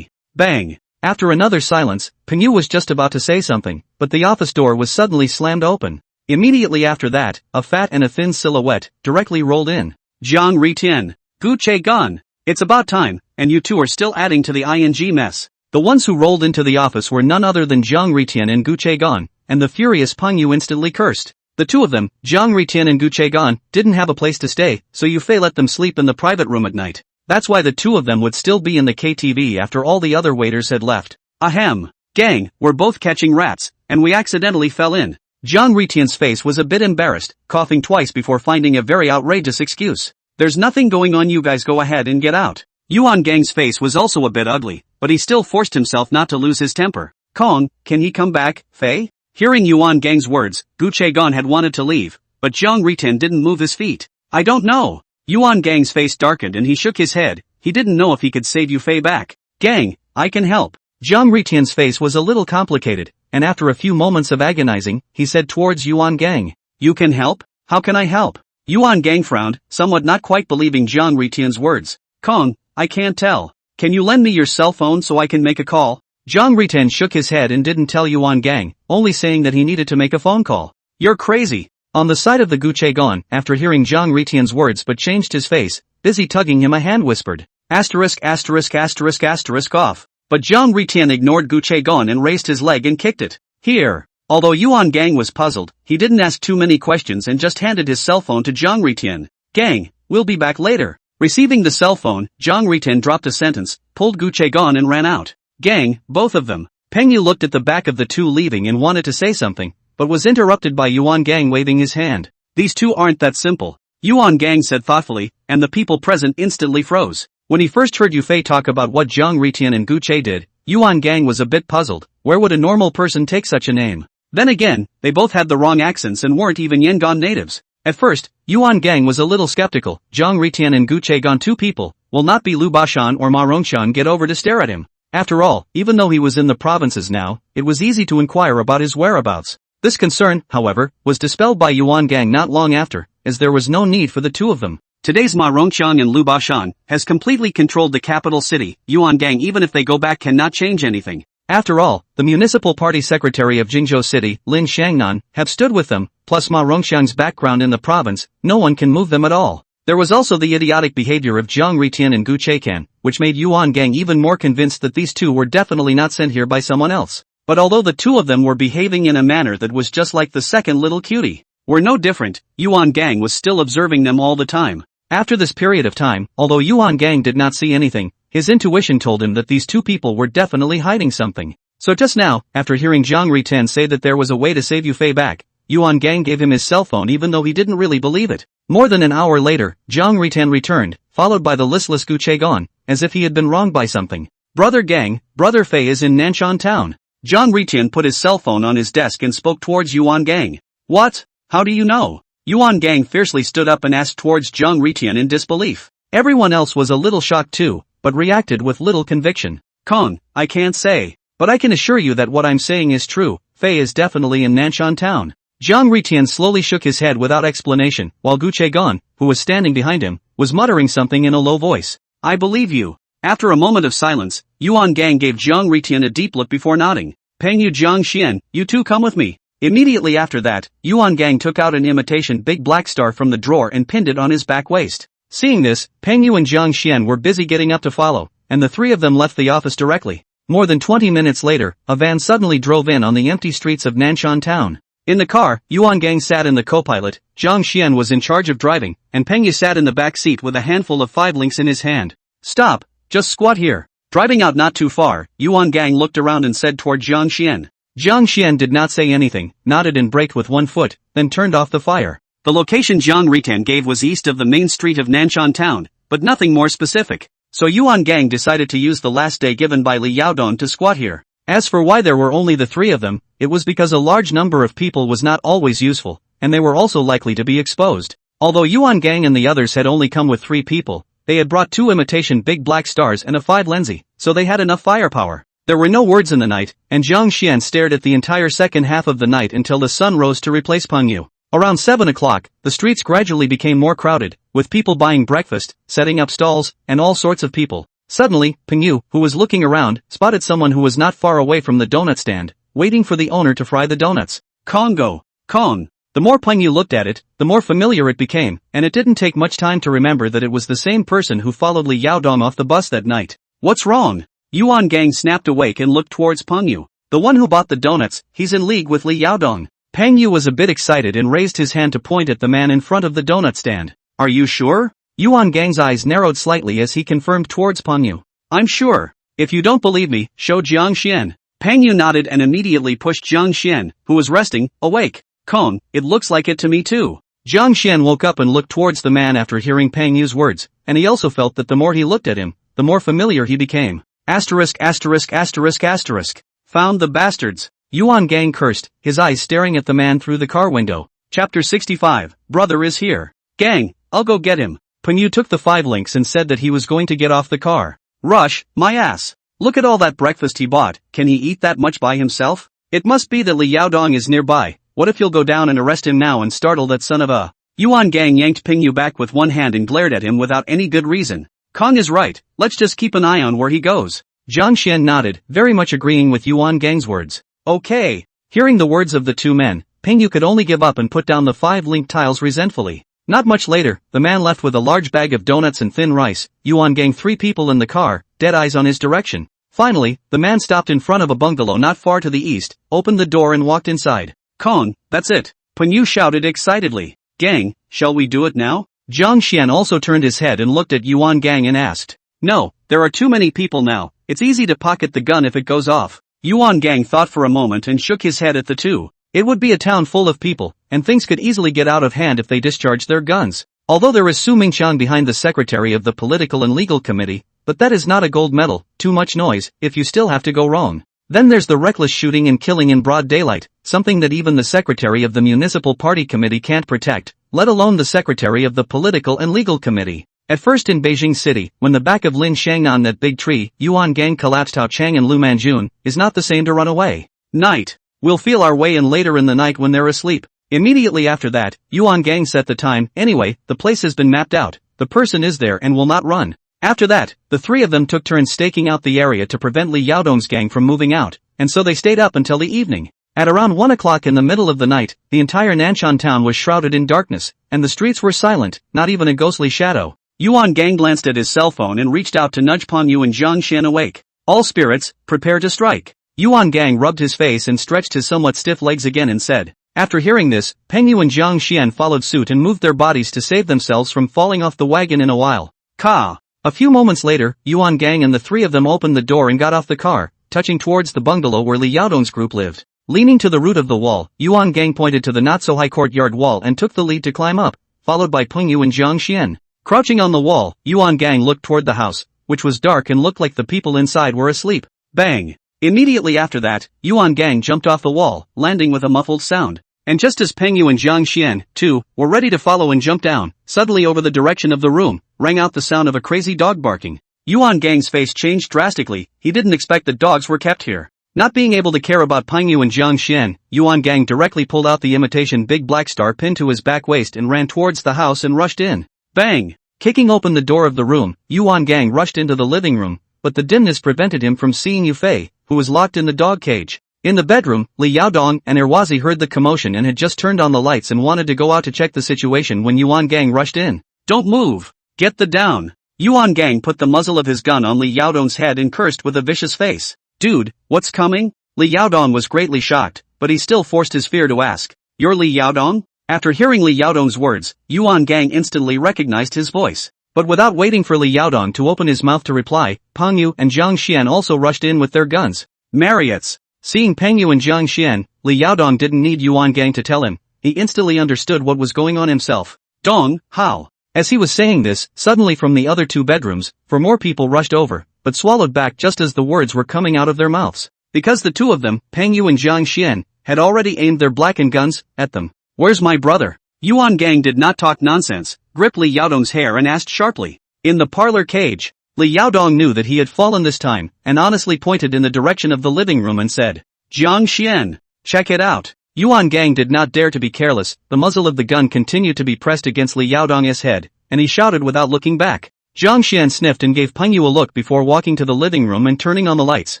bang. After another silence, Peng Yu was just about to say something, but the office door was suddenly slammed open. Immediately after that, a fat and a thin silhouette directly rolled in. Jiang Ritian. Gu Che Gun. It's about time, and you two are still adding to the ing mess. The ones who rolled into the office were none other than Jiang Ritian and Gu Chegon, and the furious Peng Yu instantly cursed. The two of them, Jiang Ritian and Gu Chegon, didn't have a place to stay, so Yu Fei let them sleep in the private room at night. That's why the two of them would still be in the KTV after all the other waiters had left. Ahem. Gang, we're both catching rats, and we accidentally fell in. Jiang Ritian's face was a bit embarrassed, coughing twice before finding a very outrageous excuse. There's nothing going on, you guys go ahead and get out. Yuan Gang's face was also a bit ugly, but he still forced himself not to lose his temper. Kong, can he come back, Fei? Hearing Yuan Gang's words, Gu Chegon had wanted to leave, but Jiang Ritian didn't move his feet. I don't know. Yuan Gang's face darkened and he shook his head. He didn't know if he could save Yu Fei back. Gang, I can help. Jiang Ritian's face was a little complicated, and after a few moments of agonizing, he said towards Yuan Gang. You can help? How can I help? Yuan Gang frowned, somewhat not quite believing Jiang Ritian's words. Kong, I can't tell. Can you lend me your cell phone so I can make a call? Jiang Ritian shook his head and didn't tell Yuan Gang, only saying that he needed to make a phone call. You're crazy. On the side of the Gu Chegon, after hearing Jiang Ritian's words but changed his face, busy tugging him a hand whispered. Asterisk asterisk asterisk asterisk off. But Jiang Ritian ignored Gu Chegon and raised his leg and kicked it. Here. Although Yuan Gang was puzzled, he didn't ask too many questions and just handed his cell phone to Jiang Ritian. Gang, we'll be back later. Receiving the cell phone, Jiang Ritian dropped a sentence, pulled Gu Chegon and ran out. Gang, both of them. Peng Yu looked at the back of the two leaving and wanted to say something, but was interrupted by Yuan Gang waving his hand. These two aren't that simple. Yuan Gang said thoughtfully, and the people present instantly froze. When he first heard Yu Fei talk about what Jiang Ritian and Gu Che did, Yuan Gang was a bit puzzled. Where would a normal person take such a name? Then again, they both had the wrong accents and weren't even Yangon natives. At first, Yuan Gang was a little skeptical. Jiang Ritian and Gu Chegon, two people, will not be Lu Bashan or Ma Rongshan get over to stare at him. After all, even though he was in the provinces now, it was easy to inquire about his whereabouts. This concern, however, was dispelled by Yuan Gang not long after, as there was no need for the two of them. Today's Ma Rongshan and Lu Bashan has completely controlled the capital city. Yuan Gang, even if they go back, cannot change anything. After all, the municipal party secretary of Jingzhou City, Lin Shangnan, have stood with them, plus Ma Rongshan's background in the province, no one can move them at all. There was also the idiotic behavior of Jiang Ritian and Gu Chekan, which made Yuan Gang even more convinced that these two were definitely not sent here by someone else. But although the two of them were behaving in a manner that was just like the second little cutie, were no different, Yuan Gang was still observing them all the time. After this period of time, although Yuan Gang did not see anything, his intuition told him that these two people were definitely hiding something. So just now, after hearing Jiang Ritian say that there was a way to save Yu Fei back, Yuan Gang gave him his cell phone even though he didn't really believe it. More than an hour later, Jiang Ritian returned, followed by the listless Gu Chegon, as if he had been wronged by something. Brother Gang, Brother Fei is in Nanshan town. Jiang Ritian put his cell phone on his desk and spoke towards Yuan Gang. What? How do you know? Yuan Gang fiercely stood up and asked towards Jiang Ritian in disbelief. Everyone else was a little shocked too, but reacted with little conviction. Kong, I can't say, but I can assure you that what I'm saying is true. Fei is definitely in Nanshan town. Jiang Ritian slowly shook his head without explanation, while Gu Chegon, who was standing behind him, was muttering something in a low voice. I believe you. After a moment of silence, Yuan Gang gave Jiang Ritian a deep look before nodding. Peng Yu Jiang Xian, you two come with me. Immediately after that, Yuan Gang took out an imitation big black star from the drawer and pinned it on his back waist. Seeing this, Peng Yu and Jiang Xian were busy getting up to follow, and the three of them left the office directly. More than 20 minutes later, a van suddenly drove in on the empty streets of Nanshan town. In the car, Yuan Gang sat in the co-pilot, Jiang Xian was in charge of driving, and Peng Yu sat in the back seat with a handful of 5 links in his hand. Stop, just squat here. Driving out not too far, Yuan Gang looked around and said toward Jiang Xian. Jiang Xian did not say anything, nodded and braked with one foot, then turned off the fire. The location Jiang Ritian gave was east of the main street of Nanshan town, but nothing more specific. So Yuan Gang decided to use the last day given by Li Yaodong to squat here. As for why there were only the 3 of them, it was because a large number of people was not always useful, and they were also likely to be exposed. Although Yuan Gang and the others had only come with 3 people, they had brought 2 imitation big black stars and a 5 lensi, so they had enough firepower. There were no words in the night, and Jiang Xian stared at the entire second half of the night until the sun rose to replace Peng Yu. Around 7 o'clock, the streets gradually became more crowded, with people buying breakfast, setting up stalls, and all sorts of people. Suddenly, Peng Yu, who was looking around, spotted someone who was not far away from the donut stand, waiting for the owner to fry the donuts. Congo. Kong. The more Peng Yu looked at it, the more familiar it became, and it didn't take much time to remember that it was the same person who followed Li Yaodong off the bus that night. What's wrong? Yuan Gang snapped awake and looked towards Peng Yu. The one who bought the donuts, he's in league with Li Yaodong. Peng Yu was a bit excited and raised his hand to point at the man in front of the donut stand. Are you sure? Yuan Gang's eyes narrowed slightly as he confirmed towards Peng Yu. I'm sure. If you don't believe me, show Jiang Xian. Peng Yu nodded and immediately pushed Jiang Xian, who was resting, awake. Kong, it looks like it to me too. Jiang Xian woke up and looked towards the man after hearing Peng Yu's words, and he also felt that the more he looked at him, the more familiar he became. Asterisk asterisk asterisk asterisk. Found the bastards. Yuan Gang cursed, his eyes staring at the man through the car window. Chapter 65, Brother is here. Gang, I'll go get him. Peng Yu took the 5 links and said that he was going to get off the car. Rush, my ass. Look at all that breakfast he bought, can he eat that much by himself? It must be that Li Yaodong is nearby. What if you'll go down and arrest him now and startle that son of a... Yuan Gang yanked Peng Yu back with one hand and glared at him without any good reason. Kong is right, let's just keep an eye on where he goes. Jiang Xian nodded, very much agreeing with Yuan Gang's words. Okay. Hearing the words of the two men, Peng Yu could only give up and put down the 5 link tiles resentfully. Not much later, the man left with a large bag of donuts and thin rice, Yuan Gang 3 people in the car, dead eyes on his direction. Finally, the man stopped in front of a bungalow not far to the east, opened the door and walked inside. Kong, that's it. Peng Yu shouted excitedly. Gang, shall we do it now? Jiang Xian also turned his head and looked at Yuan Gang and asked. No, there are too many people now, it's easy to pocket the gun if it goes off. Yuan Gang thought for a moment and shook his head at the two. It would be a town full of people, and things could easily get out of hand if they discharged their guns. Although there is Su Mingqiang behind the secretary of the Political and Legal Committee, but that is not a gold medal, too much noise, if you still have to go wrong. Then there's the reckless shooting and killing in broad daylight, something that even the secretary of the Municipal Party Committee can't protect, let alone the secretary of the Political and Legal Committee. At first in Beijing City, when the back of Lin Shangnan that big tree, Yuan Gang collapsed Tao Chang and Lu Manjun, is not the same to run away. Night. We'll feel our way in later in the night when they're asleep. Immediately after that, Yuan Gang set the time, anyway, the place has been mapped out, the person is there and will not run. After that, the 3 of them took turns staking out the area to prevent Li Yaodong's gang from moving out, and so they stayed up until the evening. At around 1 o'clock in the middle of the night, the entire Nanshan town was shrouded in darkness, and the streets were silent, not even a ghostly shadow. Yuan Gang glanced at his cell phone and reached out to nudge Peng Yu and Jiang Xian awake. All spirits, prepare to strike. Yuan Gang rubbed his face and stretched his somewhat stiff legs again and said. After hearing this, Peng Yu and Jiang Xian followed suit and moved their bodies to save themselves from falling off the wagon in a while. Ka. A few moments later, Yuan Gang and the 3 of them opened the door and got off the car, touching towards the bungalow where Li Yaodong's group lived. Leaning to the root of the wall, Yuan Gang pointed to the not-so-high courtyard wall and took the lead to climb up, followed by Peng Yu and Jiang Xian. Crouching on the wall, Yuan Gang looked toward the house, which was dark and looked like the people inside were asleep. Bang! Immediately after that, Yuan Gang jumped off the wall, landing with a muffled sound. And just as Peng Yu and Jiang Xian, too, were ready to follow and jump down, suddenly over the direction of the room, rang out the sound of a crazy dog barking. Yuan Gang's face changed drastically, he didn't expect that dogs were kept here. Not being able to care about Peng Yu and Jiang Xian, Yuan Gang directly pulled out the imitation big black star pinned to his back waist and ran towards the house and rushed in. Bang! Kicking open the door of the room, Yuan Gang rushed into the living room, but the dimness prevented him from seeing Yufei, who was locked in the dog cage. In the bedroom, Li Yaodong and Erwazi heard the commotion and had just turned on the lights and wanted to go out to check the situation when Yuan Gang rushed in. Don't move! Get the down! Yuan Gang put the muzzle of his gun on Li Yaodong's head and cursed with a vicious face. Dude, what's coming? Li Yaodong was greatly shocked, but he still forced his fear to ask. You're Li Yaodong? After hearing Li Yaodong's words, Yuan Gang instantly recognized his voice. But without waiting for Li Yaodong to open his mouth to reply, Peng Yu and Jiang Xian also rushed in with their guns. Mariottes! Seeing Peng Yu and Jiang Xian, Li Yaodong didn't need Yuan Gang to tell him, he instantly understood what was going on himself. Dong, how? As he was saying this, suddenly from the other 2 bedrooms, 4 more people rushed over, but swallowed back just as the words were coming out of their mouths. Because the 2 of them, Peng Yu and Jiang Xian, had already aimed their blackened guns at them. Where's my brother? Yuan Gang did not talk nonsense, gripped Li Yaodong's hair and asked sharply. In the parlor cage. Li Yaodong knew that he had fallen this time, and honestly pointed in the direction of the living room and said, Jiang Xian, check it out. Yuan Gang did not dare to be careless, the muzzle of the gun continued to be pressed against Li Yaodong's head, and he shouted without looking back. Jiang Xian sniffed and gave Peng Yu a look before walking to the living room and turning on the lights.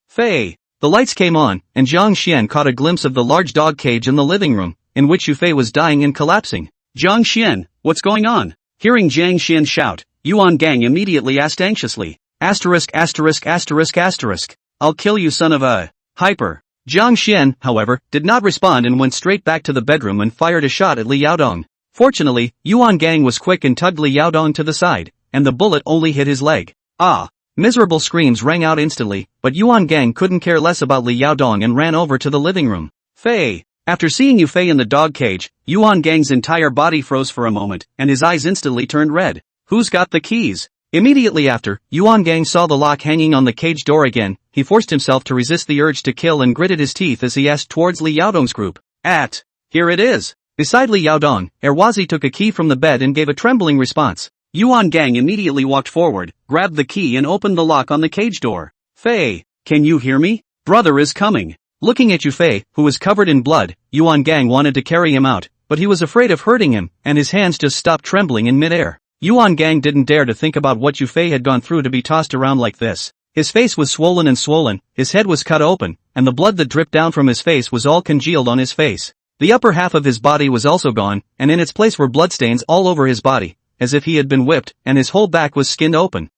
Fei! The lights came on, and Jiang Xian caught a glimpse of the large dog cage in the living room, in which Yufei was dying and collapsing. Jiang Xian, what's going on? Hearing Jiang Xian shout, Yuan Gang immediately asked anxiously. ********. I'll kill you, son of a hyper. Jiang Xian, however, did not respond and went straight back to the bedroom and fired a shot at Li Yaodong. Fortunately, Yuan Gang was quick and tugged Li Yaodong to the side, and the bullet only hit his leg. Ah! Miserable screams rang out instantly, but Yuan Gang couldn't care less about Li Yaodong and ran over to the living room. Fei! After seeing Yu Fei in the dog cage, Yuan Gang's entire body froze for a moment, and his eyes instantly turned red. Who's got the keys? Immediately after, Yuan Gang saw the lock hanging on the cage door again. He forced himself to resist the urge to kill and gritted his teeth as he asked towards Li Yaodong's group. Here it is. Beside Li Yaodong, Erwazi took a key from the bed and gave a trembling response. Yuan Gang immediately walked forward, grabbed the key and opened the lock on the cage door. Fei, can you hear me? Brother is coming. Looking at Yu Fei, who was covered in blood, Yuan Gang wanted to carry him out, but he was afraid of hurting him, and his hands just stopped trembling in midair. Yuan Gang didn't dare to think about what Yu Fei had gone through to be tossed around like this. His face was swollen, his head was cut open, and the blood that dripped down from his face was all congealed on his face. The upper half of his body was also gone, and in its place were bloodstains all over his body, as if he had been whipped, and his whole back was skinned open.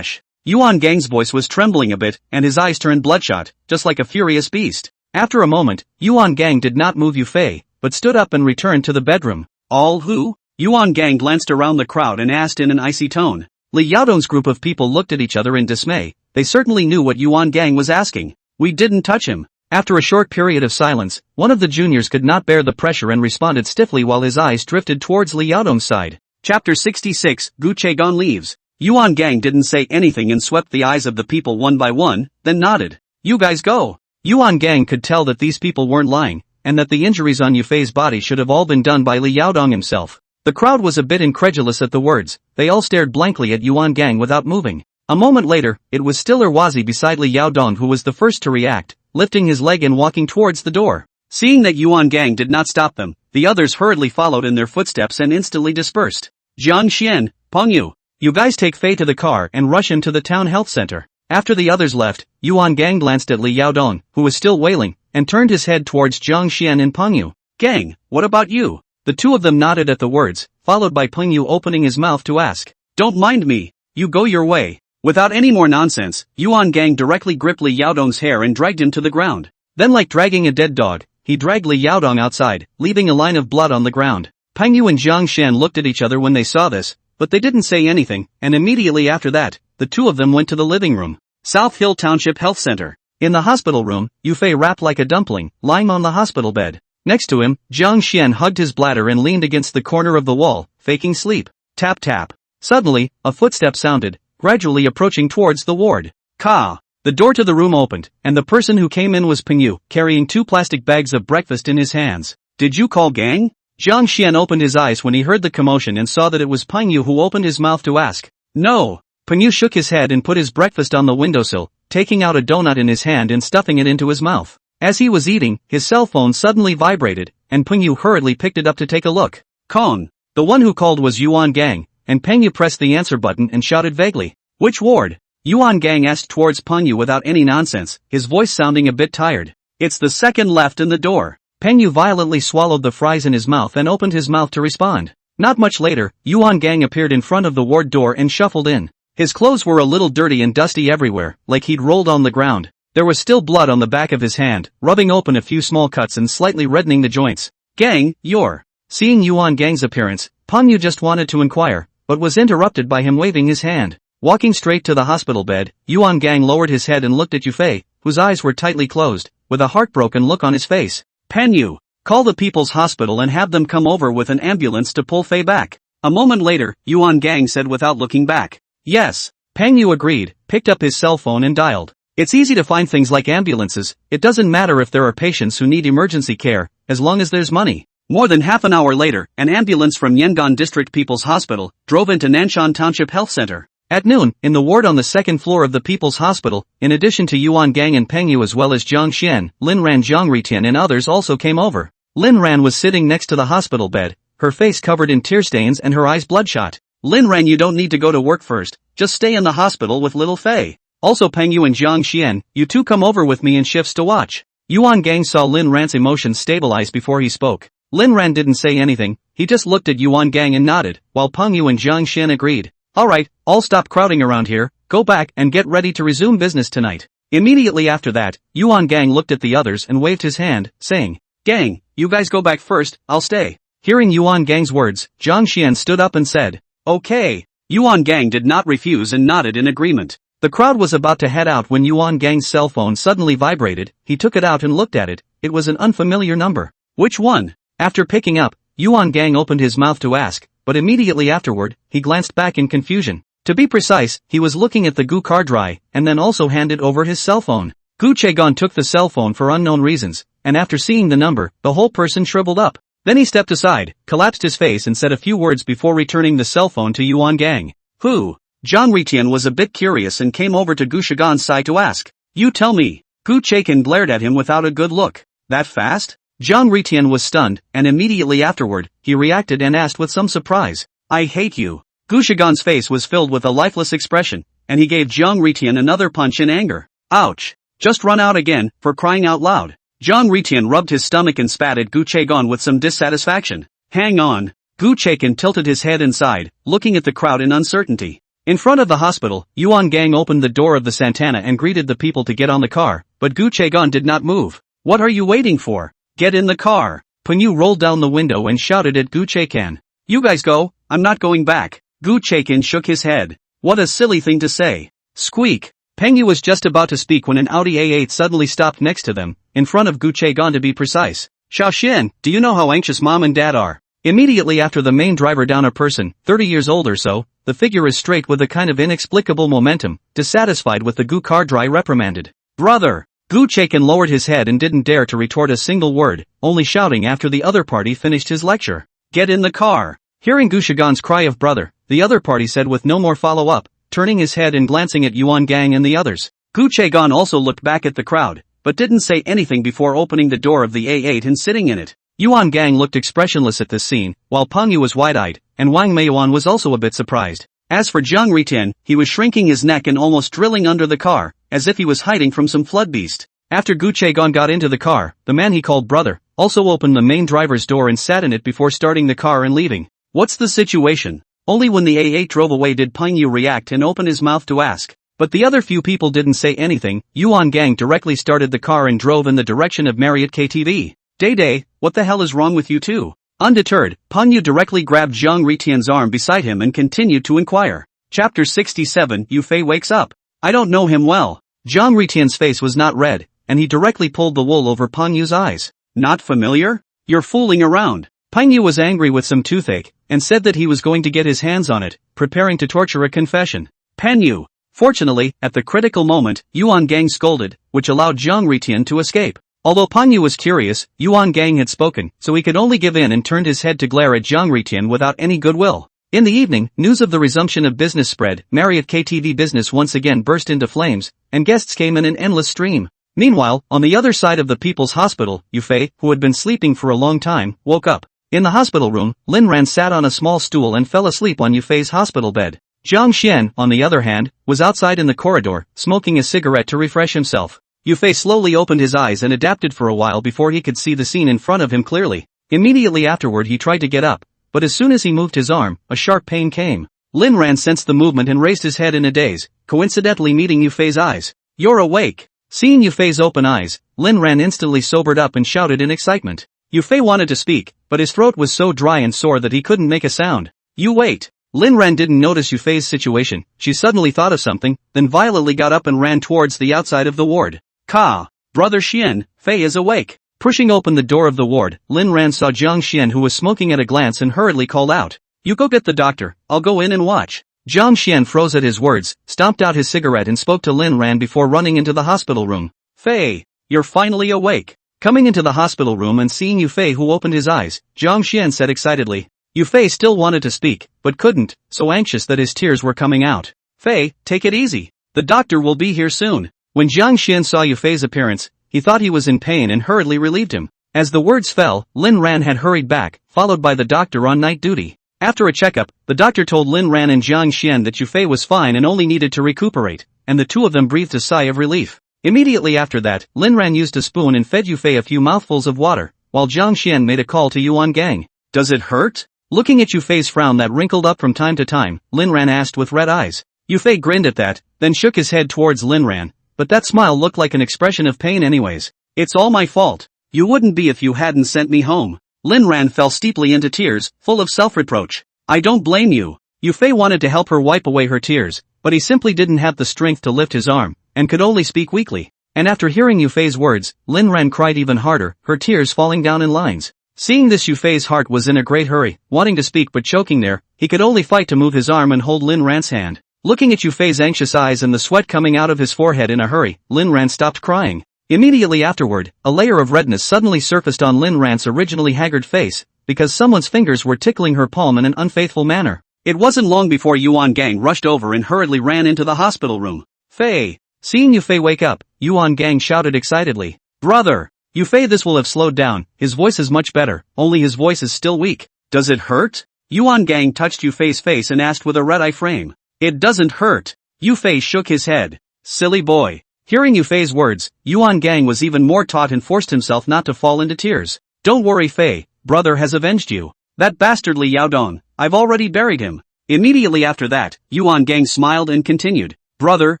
Yuan Gang's voice was trembling a bit, and his eyes turned bloodshot, just like a furious beast. After a moment, Yuan Gang did not move Yu Fei, but stood up and returned to the bedroom. All who? Yuan Gang glanced around the crowd and asked in an icy tone. Li Yaodong's group of people looked at each other in dismay. They certainly knew what Yuan Gang was asking. We didn't touch him. After a short period of silence, one of the juniors could not bear the pressure and responded stiffly while his eyes drifted towards Li Yaodong's side. Chapter 66, Gu Chegon leaves. Yuan Gang didn't say anything and swept the eyes of the people one by one, then nodded. You guys go. Yuan Gang could tell that these people weren't lying, and that the injuries on Yu Fei's body should have all been done by Li Yaodong himself. The crowd was a bit incredulous at the words. They all stared blankly at Yuan Gang without moving. A moment later, it was still Erwazi beside Li Yaodong who was the first to react, lifting his leg and walking towards the door. Seeing that Yuan Gang did not stop them, the others hurriedly followed in their footsteps and instantly dispersed. Jiang Xian, Pengyu, you guys take Fei to the car and rush him to the town health center. After the others left, Yuan Gang glanced at Li Yaodong, who was still wailing, and turned his head towards Jiang Xian and Pengyu. Gang, what about you? The two of them nodded at the words, followed by Pengyu opening his mouth to ask. Don't mind me. You go your way. Without any more nonsense, Yuan Gang directly gripped Li Yaodong's hair and dragged him to the ground. Then like dragging a dead dog, he dragged Li Yaodong outside, leaving a line of blood on the ground. Pengyu and Jiang Xian looked at each other when they saw this, but they didn't say anything, and immediately after that, the two of them went to the living room. South Hill Township Health Center. In the hospital room, Yu Fei wrapped like a dumpling, lying on the hospital bed. Next to him, Jiang Xian hugged his bladder and leaned against the corner of the wall, faking sleep. Tap tap. Suddenly, a footstep sounded, gradually approaching towards the ward. Ka! The door to the room opened, and the person who came in was Pengyu, carrying 2 plastic bags of breakfast in his hands. Did you call gang? Jiang Xian opened his eyes when he heard the commotion and saw that it was Pengyu who opened his mouth to ask. No. Pengyu shook his head and put his breakfast on the windowsill, taking out a donut in his hand and stuffing it into his mouth. As he was eating, his cell phone suddenly vibrated, and Pengyu hurriedly picked it up to take a look. Kong. The one who called was Yuan Gang, and Pengyu pressed the answer button and shouted vaguely. Which ward? Yuan Gang asked towards Pengyu without any nonsense, his voice sounding a bit tired. It's the second left in the door. Pengyu violently swallowed the fries in his mouth and opened his mouth to respond. Not much later, Yuan Gang appeared in front of the ward door and shuffled in. His clothes were a little dirty and dusty everywhere, like he'd rolled on the ground. There was still blood on the back of his hand, rubbing open a few small cuts and slightly reddening the joints. Gang, you're... Seeing Yuan Gang's appearance, Pengyu just wanted to inquire, but was interrupted by him waving his hand. Walking straight to the hospital bed, Yuan Gang lowered his head and looked at Yu Fei, whose eyes were tightly closed, with a heartbroken look on his face. Pengyu, call the people's hospital and have them come over with an ambulance to pull Fei back. A moment later, Yuan Gang said without looking back. Yes. Pengyu agreed, picked up his cell phone and dialed. It's easy to find things like ambulances. It doesn't matter if there are patients who need emergency care, as long as there's money. More than half an hour later, an ambulance from Yangon District People's Hospital drove into Nanshan Township Health Center. At noon, in the ward on the second floor of the People's Hospital, in addition to Yuan Gang and Pengyu as well as Jiang Xian, Lin Ran, Zhang Ritian and others also came over. Lin Ran was sitting next to the hospital bed, her face covered in tear stains and her eyes bloodshot. Lin Ran, you don't need to go to work first, just stay in the hospital with little Fei. Also Pengyu and Jiang Xian, you two come over with me in shifts to watch. Yuan Gang saw Lin Ran's emotions stabilize before he spoke. Lin Ran didn't say anything, he just looked at Yuan Gang and nodded, while Pengyu and Jiang Xian agreed. Alright, I'll stop crowding around here, Go back and get ready to resume business tonight. Immediately after that, Yuan Gang looked at the others and waved his hand, saying, Gang, you guys go back first, I'll stay. Hearing Yuan Gang's words, Zhang Xian stood up and said, Okay. Yuan Gang did not refuse and nodded in agreement. The crowd was about to head out when Yuan Gang's cell phone suddenly vibrated. He took it out and looked at it. It was an unfamiliar number. Which one? After picking up, Yuan Gang opened his mouth to ask, but immediately afterward, he glanced back in confusion. To be precise, he was looking at the Gu card dry, and then also handed over his cell phone. Gu Chegon took the cell phone for unknown reasons, and after seeing the number, the whole person shriveled up. Then he stepped aside, collapsed his face and said a few words before returning the cell phone to Yuan Gang. Who? Zhang Ritian was a bit curious and came over to Gu Shigan's side to ask. You tell me. Gu Chegon glared at him without a good look. That fast? Zhang Ritian was stunned, and immediately afterward, he reacted and asked with some surprise. I hate you. Gu Shigan's face was filled with a lifeless expression, and he gave Zhang Ritian another punch in anger. Ouch. Just run out again, for crying out loud. Zhang Ritian rubbed his stomach and spat at Gu Chegon with some dissatisfaction. Hang on. Gu Chegon tilted his head inside, looking at the crowd in uncertainty. In front of the hospital, Yuan Gang opened the door of the Santana and greeted the people to get on the car, but Gu Chegon did not move. What are you waiting for? Get in the car. Panyu rolled down the window and shouted at Gu Chegon. You guys go, I'm not going back. Gu Chegon shook his head. What a silly thing to say. Squeak. Pengyu was just about to speak when an Audi A8 suddenly stopped next to them, in front of Gu Chegon to be precise. Xiaoxian, do you know how anxious mom and dad are? Immediately after the main driver down a person, 30 years old or so, the figure is straight with a kind of inexplicable momentum, dissatisfied with the Gu card dry reprimanded. Brother! Gu Chegon lowered his head and didn't dare to retort a single word, only shouting after the other party finished his lecture. Get in the car! Hearing Gu Shigan's cry of brother, the other party said with no more follow-up, turning his head and glancing at Yuan Gang and the others. Gu Chegon also looked back at the crowd, but didn't say anything before opening the door of the A8 and sitting in it. Yuan Gang looked expressionless at this scene, while Pengyu was wide-eyed, and Wang Meiyuan was also a bit surprised. As for Zhang Ritian, he was shrinking his neck and almost drilling under the car, as if he was hiding from some flood beast. After Gu Chegon got into the car, the man he called brother, also opened the main driver's door and sat in it before starting the car and leaving. What's the situation? Only when the A8 drove away did Pengyu react and open his mouth to ask. But the other few people didn't say anything. Yuan Gang directly started the car and drove in the direction of Marriott KTV. Day, what the hell is wrong with you two? Undeterred, Pengyu directly grabbed Zhang Ritian's arm beside him and continued to inquire. Chapter 67 Yufei wakes up. I don't know him well. Zhang Ritian's face was not red, and he directly pulled the wool over Pengyu's eyes. Not familiar? You're fooling around. Pengyu was angry with some toothache, and said that he was going to get his hands on it, preparing to torture a confession. Pengyu. Fortunately, at the critical moment, Yuan Gang scolded, which allowed Zhang Ritian to escape. Although Pengyu was curious, Yuan Gang had spoken, so he could only give in and turned his head to glare at Zhang Ritian without any goodwill. In the evening, news of the resumption of business spread. Marriott KTV business once again burst into flames, and guests came in an endless stream. Meanwhile, on the other side of the People's Hospital, Yufei, who had been sleeping for a long time, woke up. In the hospital room, Lin Ran sat on a small stool and fell asleep on Yufei's hospital bed. Zhang Xian, on the other hand, was outside in the corridor, smoking a cigarette to refresh himself. Yufei slowly opened his eyes and adapted for a while before he could see the scene in front of him clearly. Immediately afterward he tried to get up, but as soon as he moved his arm, a sharp pain came. Lin Ran sensed the movement and raised his head in a daze, coincidentally meeting Yufei's eyes. You're awake! Seeing Yufei's open eyes, Lin Ran instantly sobered up and shouted in excitement. Yufei wanted to speak, but his throat was so dry and sore that he couldn't make a sound. You wait! Lin Ran didn't notice Yufei's situation. She suddenly thought of something, then violently got up and ran towards the outside of the ward. Ka! Brother Xian, Fei is awake! Pushing open the door of the ward, Lin Ran saw Zhang Xian who was smoking at a glance and hurriedly called out. You go get the doctor, I'll go in and watch. Zhang Xian froze at his words, stomped out his cigarette and spoke to Lin Ran before running into the hospital room. Fei! You're finally awake! Coming into the hospital room and seeing Yufei who opened his eyes, Zhang Xian said excitedly. Yufei still wanted to speak, but couldn't, so anxious that his tears were coming out. Fei, take it easy. The doctor will be here soon. When Zhang Xian saw Yufei's appearance, he thought he was in pain and hurriedly relieved him. As the words fell, Lin Ran had hurried back, followed by the doctor on night duty. After a checkup, the doctor told Lin Ran and Zhang Xian that Yufei was fine and only needed to recuperate, and the two of them breathed a sigh of relief. Immediately after that, Lin Ran used a spoon and fed Yufei a few mouthfuls of water, while Zhang Xian made a call to Yuan Gang. Does it hurt? Looking at Yufei's frown that wrinkled up from time to time, Lin Ran asked with red eyes. Yufei grinned at that, then shook his head towards Linran, but that smile looked like an expression of pain anyways. It's all my fault. You wouldn't be if you hadn't sent me home. Linran fell steeply into tears, full of self-reproach. I don't blame you. Yufei wanted to help her wipe away her tears, but he simply didn't have the strength to lift his arm, and could only speak weakly. And after hearing Yufei's words, Linran cried even harder, her tears falling down in lines. Seeing this, Yufei's heart was in a great hurry, wanting to speak but choking there. He could only fight to move his arm and hold Linran's hand. Looking at Yufei's anxious eyes and the sweat coming out of his forehead in a hurry, Linran stopped crying. Immediately afterward, a layer of redness suddenly surfaced on Linran's originally haggard face, because someone's fingers were tickling her palm in an unfaithful manner. It wasn't long before Yuan Gang rushed over and hurriedly ran into the hospital room. Fei! Seeing Yufei wake up, Yuan Gang shouted excitedly. Brother! Yufei, this will have slowed down, his voice is much better, only his voice is still weak. Does it hurt? Yuan Gang touched Yufei's face and asked with a red-eye frame. It doesn't hurt. Yufei shook his head. Silly boy. Hearing Yufei's words, Yuan Gang was even more taut and forced himself not to fall into tears. Don't worry, Fei, brother has avenged you. That bastardly Yaodong, I've already buried him. Immediately after that, Yuan Gang smiled and continued. Brother,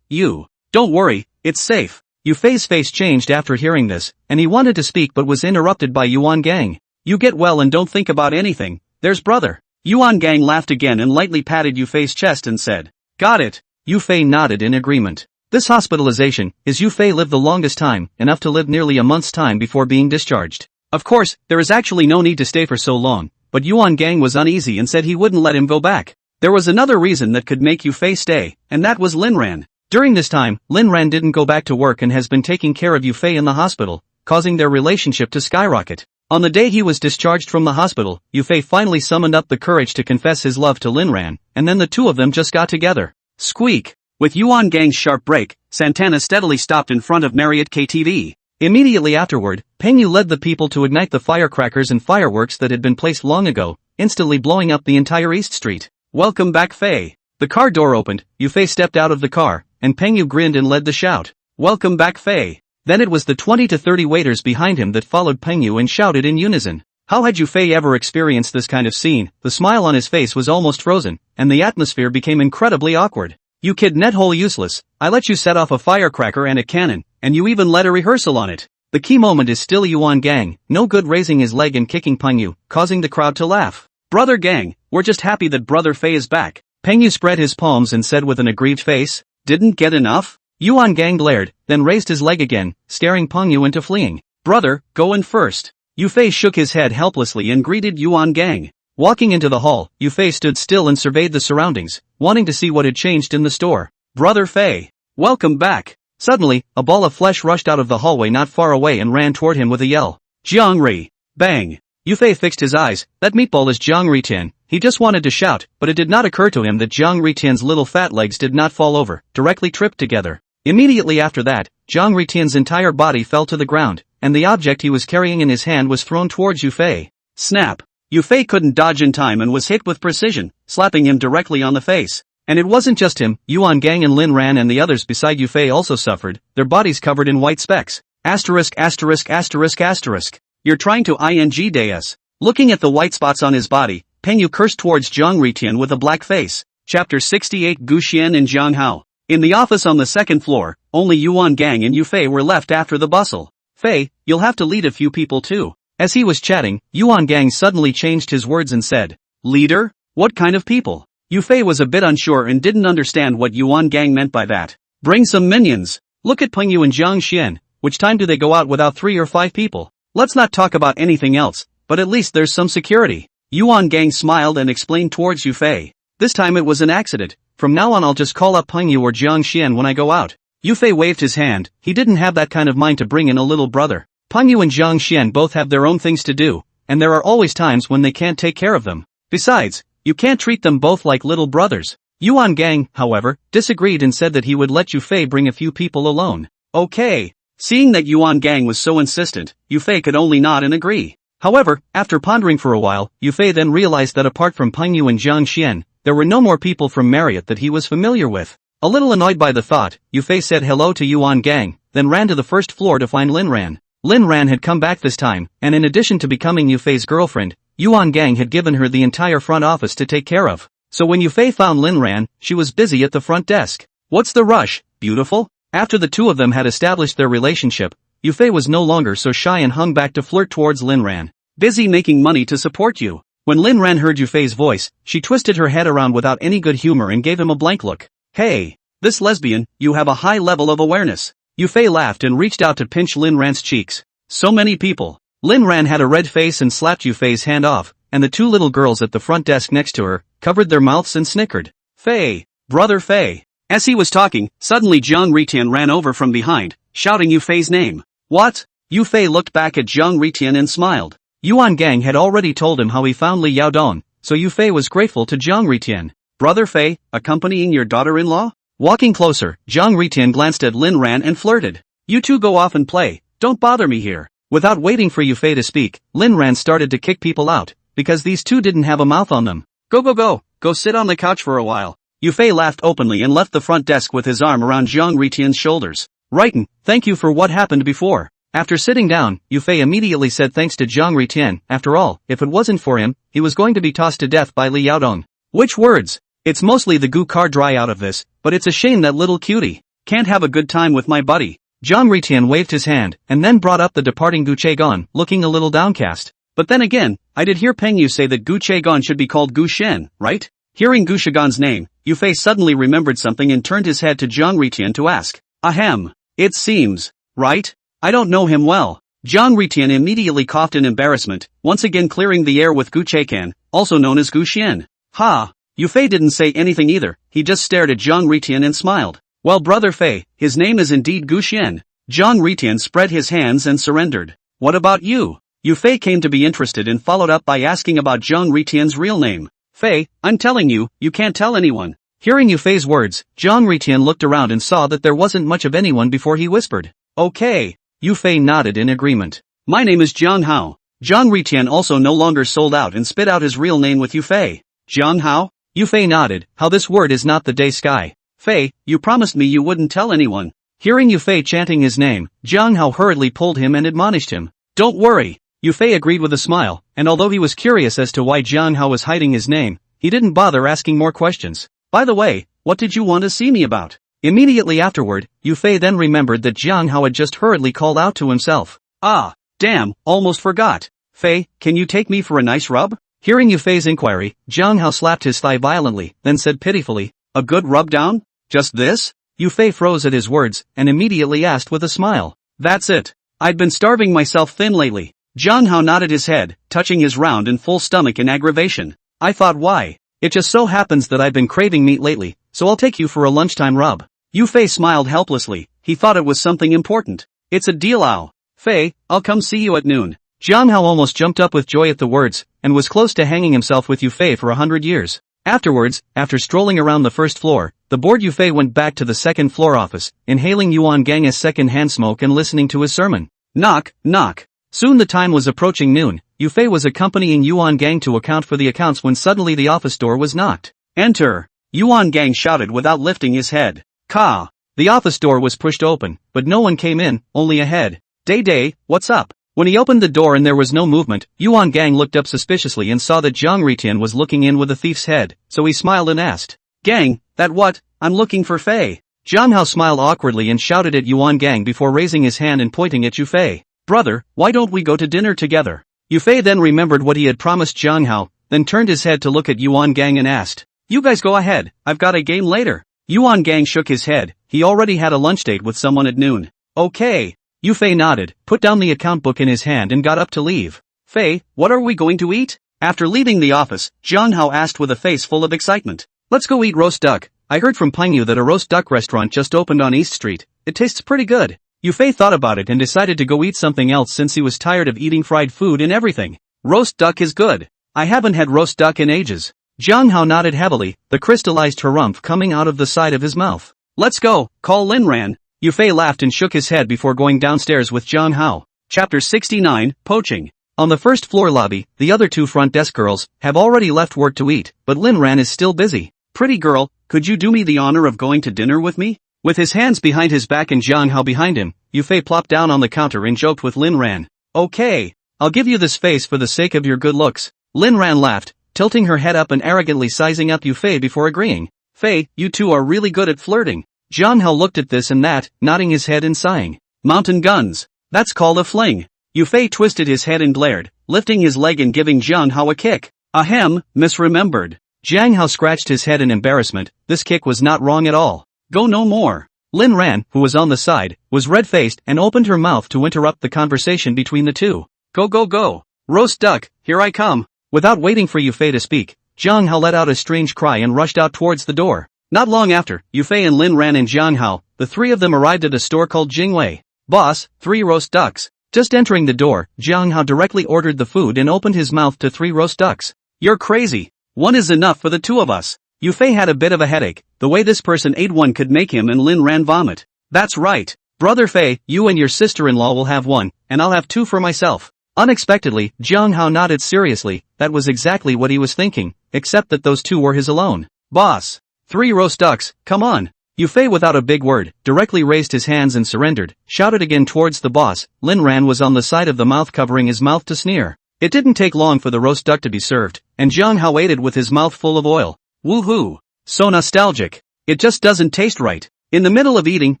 you. Don't worry, it's safe. Yufei's face changed after hearing this, and he wanted to speak but was interrupted by Yuan Gang. You get well and don't think about anything, there's brother. Yuan Gang laughed again and lightly patted Yufei's chest and said. Got it. Yufei nodded in agreement. This hospitalization is Yufei lived the longest time, enough to live nearly a month's time before being discharged. Of course, there is actually no need to stay for so long, but Yuan Gang was uneasy and said he wouldn't let him go back. There was another reason that could make Yufei stay, and that was Linran. During this time, Linran didn't go back to work and has been taking care of Yufei in the hospital, causing their relationship to skyrocket. On the day he was discharged from the hospital, Yufei finally summoned up the courage to confess his love to Linran, and then the two of them just got together. Squeak! With Yuan Gang's sharp break, Santana steadily stopped in front of Marriott KTV. Immediately afterward, Pengyu led the people to ignite the firecrackers and fireworks that had been placed long ago, instantly blowing up the entire East Street. Welcome back, Fei. The car door opened, Yufei stepped out of the car, and Pengyu grinned and led the shout. Welcome back, Fei. Then it was the 20 to 30 waiters behind him that followed Pengyu and shouted in unison. How had Yufei ever experienced this kind of scene? The smile on his face was almost frozen, and the atmosphere became incredibly awkward. You kid nethole useless, I let you set off a firecracker and a cannon, and you even led a rehearsal on it. The key moment is still Yuan Gang, no good raising his leg and kicking Pengyu, causing the crowd to laugh. Brother Gang, we're just happy that Brother Fei is back. Pengyu spread his palms and said with an aggrieved face, didn't get enough? Yuan Gang glared, then raised his leg again, scaring Pengyu into fleeing. Brother, go in first. Yufei shook his head helplessly and greeted Yuan Gang. Walking into the hall, Yufei stood still and surveyed the surroundings, wanting to see what had changed in the store. Brother Fei. Welcome back. Suddenly, a ball of flesh rushed out of the hallway not far away and ran toward him with a yell. Jiangri. Bang. Yufei fixed his eyes, that meatball is Jiangri Tian. He just wanted to shout, but it did not occur to him that Jiangri Tian's little fat legs did not fall over, directly tripped together. Immediately after that, Jiangri Tian's entire body fell to the ground, and the object he was carrying in his hand was thrown towards Yufei. Snap. Yufei couldn't dodge in time and was hit with precision, slapping him directly on the face. And it wasn't just him, Yuan Gang and Lin Ran and the others beside Yufei also suffered, their bodies covered in white specks. Asterisk asterisk asterisk asterisk. You're trying to ing us. Looking at the white spots on his body, Pengyu cursed towards Zhang Ritian with a black face. Chapter 68 Gu Xian and Zhang Hao. In the office on the second floor, only Yuan Gang and Yufei were left after the bustle. Fei, you'll have to lead a few people too. As he was chatting, Yuan Gang suddenly changed his words and said, Leader? What kind of people? Yufei was a bit unsure and didn't understand what Yuan Gang meant by that. Bring some minions. Look at Pengyu and Zhang Xian, which time do they go out without 3 or 5 people? Let's not talk about anything else, but at least there's some security. Yuan Gang smiled and explained towards Yufei. This time it was an accident, from now on I'll just call up Pengyu or Zhang Xian when I go out. Yufei waved his hand, he didn't have that kind of mind to bring in a little brother. Pengyu and Zhang Xian both have their own things to do, and there are always times when they can't take care of them. Besides, you can't treat them both like little brothers. Yuan Gang, however, disagreed and said that he would let Yufei bring a few people alone. Okay. Seeing that Yuan Gang was so insistent, Yufei could only nod and agree. However, after pondering for a while, Yufei then realized that apart from Pengyu and Zhang Xian, there were no more people from Marriott that he was familiar with. A little annoyed by the thought, Yufei said hello to Yuan Gang, then ran to the first floor to find Lin Ran. Lin Ran had come back this time, and in addition to becoming Yufei's girlfriend, Yuan Gang had given her the entire front office to take care of. So when Yufei found Lin Ran, she was busy at the front desk. What's the rush, beautiful? After the two of them had established their relationship, Yufei was no longer so shy and hung back to flirt towards Lin Ran. Busy making money to support you. When Lin Ran heard Yufei's voice, she twisted her head around without any good humor and gave him a blank look. Hey, this lesbian, you have a high level of awareness. Yufei laughed and reached out to pinch Lin Ran's cheeks. So many people. Lin Ran had a red face and slapped Yufei's hand off, and the two little girls at the front desk next to her covered their mouths and snickered. Fei, brother Fei. As he was talking, suddenly Jiang Ritian ran over from behind, shouting Yufei's name. What? Yufei looked back at Jiang Ritian and smiled. Yuan Gang had already told him how he found Li Yaodong, so Yufei was grateful to Jiang Ritian. Brother Fei, accompanying your daughter-in-law? Walking closer, Jiang Ritian glanced at Lin Ran and flirted. You two go off and play, don't bother me here. Without waiting for Yufei to speak, Lin Ran started to kick people out, because these two didn't have a mouth on them. Go sit on the couch for a while. Yufei laughed openly and left the front desk with his arm around Jiang Ritian's shoulders. Rightin', thank you for what happened before. After sitting down, Yufei immediately said thanks to Jiang Ritian. After all, if it wasn't for him, he was going to be tossed to death by Li Yaodong. Which words? It's mostly the goo car dry out of this, but it's a shame that little cutie can't have a good time with my buddy. Jiang Ritian waved his hand, and then brought up the departing Gu Chegon, looking a little downcast. But then again, I did hear Peng Yu say that Gu Chegon should be called Gu Shen, right? Hearing Gu Chegon's name, Yufei suddenly remembered something and turned his head to Jiang Ritian to ask. Ahem. It seems, right? I don't know him well. Jiang Ritian immediately coughed in embarrassment, once again clearing the air with Gu Chekan, also known as Gu Xian. Ha! Yufei didn't say anything either, he just stared at Jiang Ritian and smiled. Well, brother Fei, his name is indeed Gu Xian. Jiang Ritian spread his hands and surrendered. What about you? Yufei came to be interested and followed up by asking about Jiang Ritian's real name. Fei, I'm telling you, you can't tell anyone. Hearing Yufei's words, Jiang Ritian looked around and saw that there wasn't much of anyone before he whispered. Okay. Yufei nodded in agreement. My name is Jiang Hao. Jiang Ritian also no longer sold out and spit out his real name with Yufei. Jiang Hao? Yufei nodded. How this word is not the day sky. Fei, you promised me you wouldn't tell anyone. Hearing Yufei chanting his name, Jiang Hao hurriedly pulled him and admonished him. Don't worry. Yufei agreed with a smile, and although he was curious as to why Jiang Hao was hiding his name, he didn't bother asking more questions. By the way, what did you want to see me about? Immediately afterward, Yufei then remembered that Jiang Hao had just hurriedly called out to himself. Ah, damn, almost forgot. Fei, can you take me for a nice rub? Hearing Yufei's inquiry, Jiang Hao slapped his thigh violently, then said pitifully, a good rub down? Just this? Yufei froze at his words, and immediately asked with a smile. That's it. I'd been starving myself thin lately. Jiang Hao nodded his head, touching his round and full stomach in aggravation. I thought why? It just so happens that I've been craving meat lately, so I'll take you for a lunchtime rub. Yufei smiled helplessly, he thought it was something important. It's a deal Ao. Fei, I'll come see you at noon. Jiang Hao almost jumped up with joy at the words, and was close to hanging himself with Yufei for 100 years. Afterwards, after strolling around the first floor, the bored Yufei went back to the second floor office, inhaling Yuan Gang's second-hand smoke and listening to his sermon. Knock, knock. Soon the time was approaching noon. Yufei was accompanying Yuan Gang to account for the accounts when suddenly the office door was knocked. Enter! Yuan Gang shouted without lifting his head. Ka! The office door was pushed open, but no one came in, only a head. Day, what's up? When he opened the door and there was no movement, Yuan Gang looked up suspiciously and saw that Jiang Ritian was looking in with a thief's head, so he smiled and asked. Gang, that what? I'm looking for Fei. Jiang Hao smiled awkwardly and shouted at Yuan Gang before raising his hand and pointing at Yufei. Brother, why don't we go to dinner together? Yufei then remembered what he had promised Jiang Hao, then turned his head to look at Yuan Gang and asked. You guys go ahead, I've got a game later. Yuan Gang shook his head, he already had a lunch date with someone at noon. Okay. Yufei nodded, put down the account book in his hand and got up to leave. Fei, what are we going to eat? After leaving the office, Jiang Hao asked with a face full of excitement. Let's go eat roast duck. I heard from Peng Yu that a roast duck restaurant just opened on East Street. It tastes pretty good. Yufei thought about it and decided to go eat something else since he was tired of eating fried food and everything. Roast duck is good. I haven't had roast duck in ages. Jiang Hao nodded heavily, the crystallized harumph coming out of the side of his mouth. Let's go, call Lin Ran. Yufei laughed and shook his head before going downstairs with Jiang Hao. Chapter 69, Poaching. On the first floor lobby, the other two front desk girls have already left work to eat, but Lin Ran is still busy. Pretty girl, could you do me the honor of going to dinner with me? With his hands behind his back and Jiang Hao behind him, Yufei plopped down on the counter and joked with Lin Ran. Okay, I'll give you this face for the sake of your good looks. Lin Ran laughed, tilting her head up and arrogantly sizing up Yufei before agreeing. Fei, you two are really good at flirting. Jiang Hao looked at this and that, nodding his head and sighing. Mountain guns. That's called a fling. Yufei twisted his head and glared, lifting his leg and giving Jiang Hao a kick. Ahem, misremembered. Jiang Hao scratched his head in embarrassment. This kick was not wrong at all. Go no more. Lin Ran, who was on the side, was red-faced and opened her mouth to interrupt the conversation between the two. Go go go. Roast duck, here I come. Without waiting for Yufei to speak, Jiang Hao let out a strange cry and rushed out towards the door. Not long after, Yufei and Lin Ran and Jiang Hao, the three of them arrived at a store called Jingwei. Boss, 3 roast ducks. Just entering the door, Jiang Hao directly ordered the food and opened his mouth to 3 roast ducks. You're crazy. 1 is enough for the 2 of us. Yufei had a bit of a headache. The way this person ate 1 could make him and Lin Ran vomit. That's right. Brother Fei, you and your sister-in-law will have 1, and I'll have 2 for myself. Unexpectedly, Jiang Hao nodded seriously. That was exactly what he was thinking, except that those 2 were his alone. Boss. 3 roast ducks, come on. Yufei without a big word, directly raised his hands and surrendered, shouted again towards the boss. Lin Ran was on the side of the mouth covering his mouth to sneer. It didn't take long for the roast duck to be served, and Jiang Hao ate it with his mouth full of oil. Woohoo! So nostalgic. It just doesn't taste right. In the middle of eating,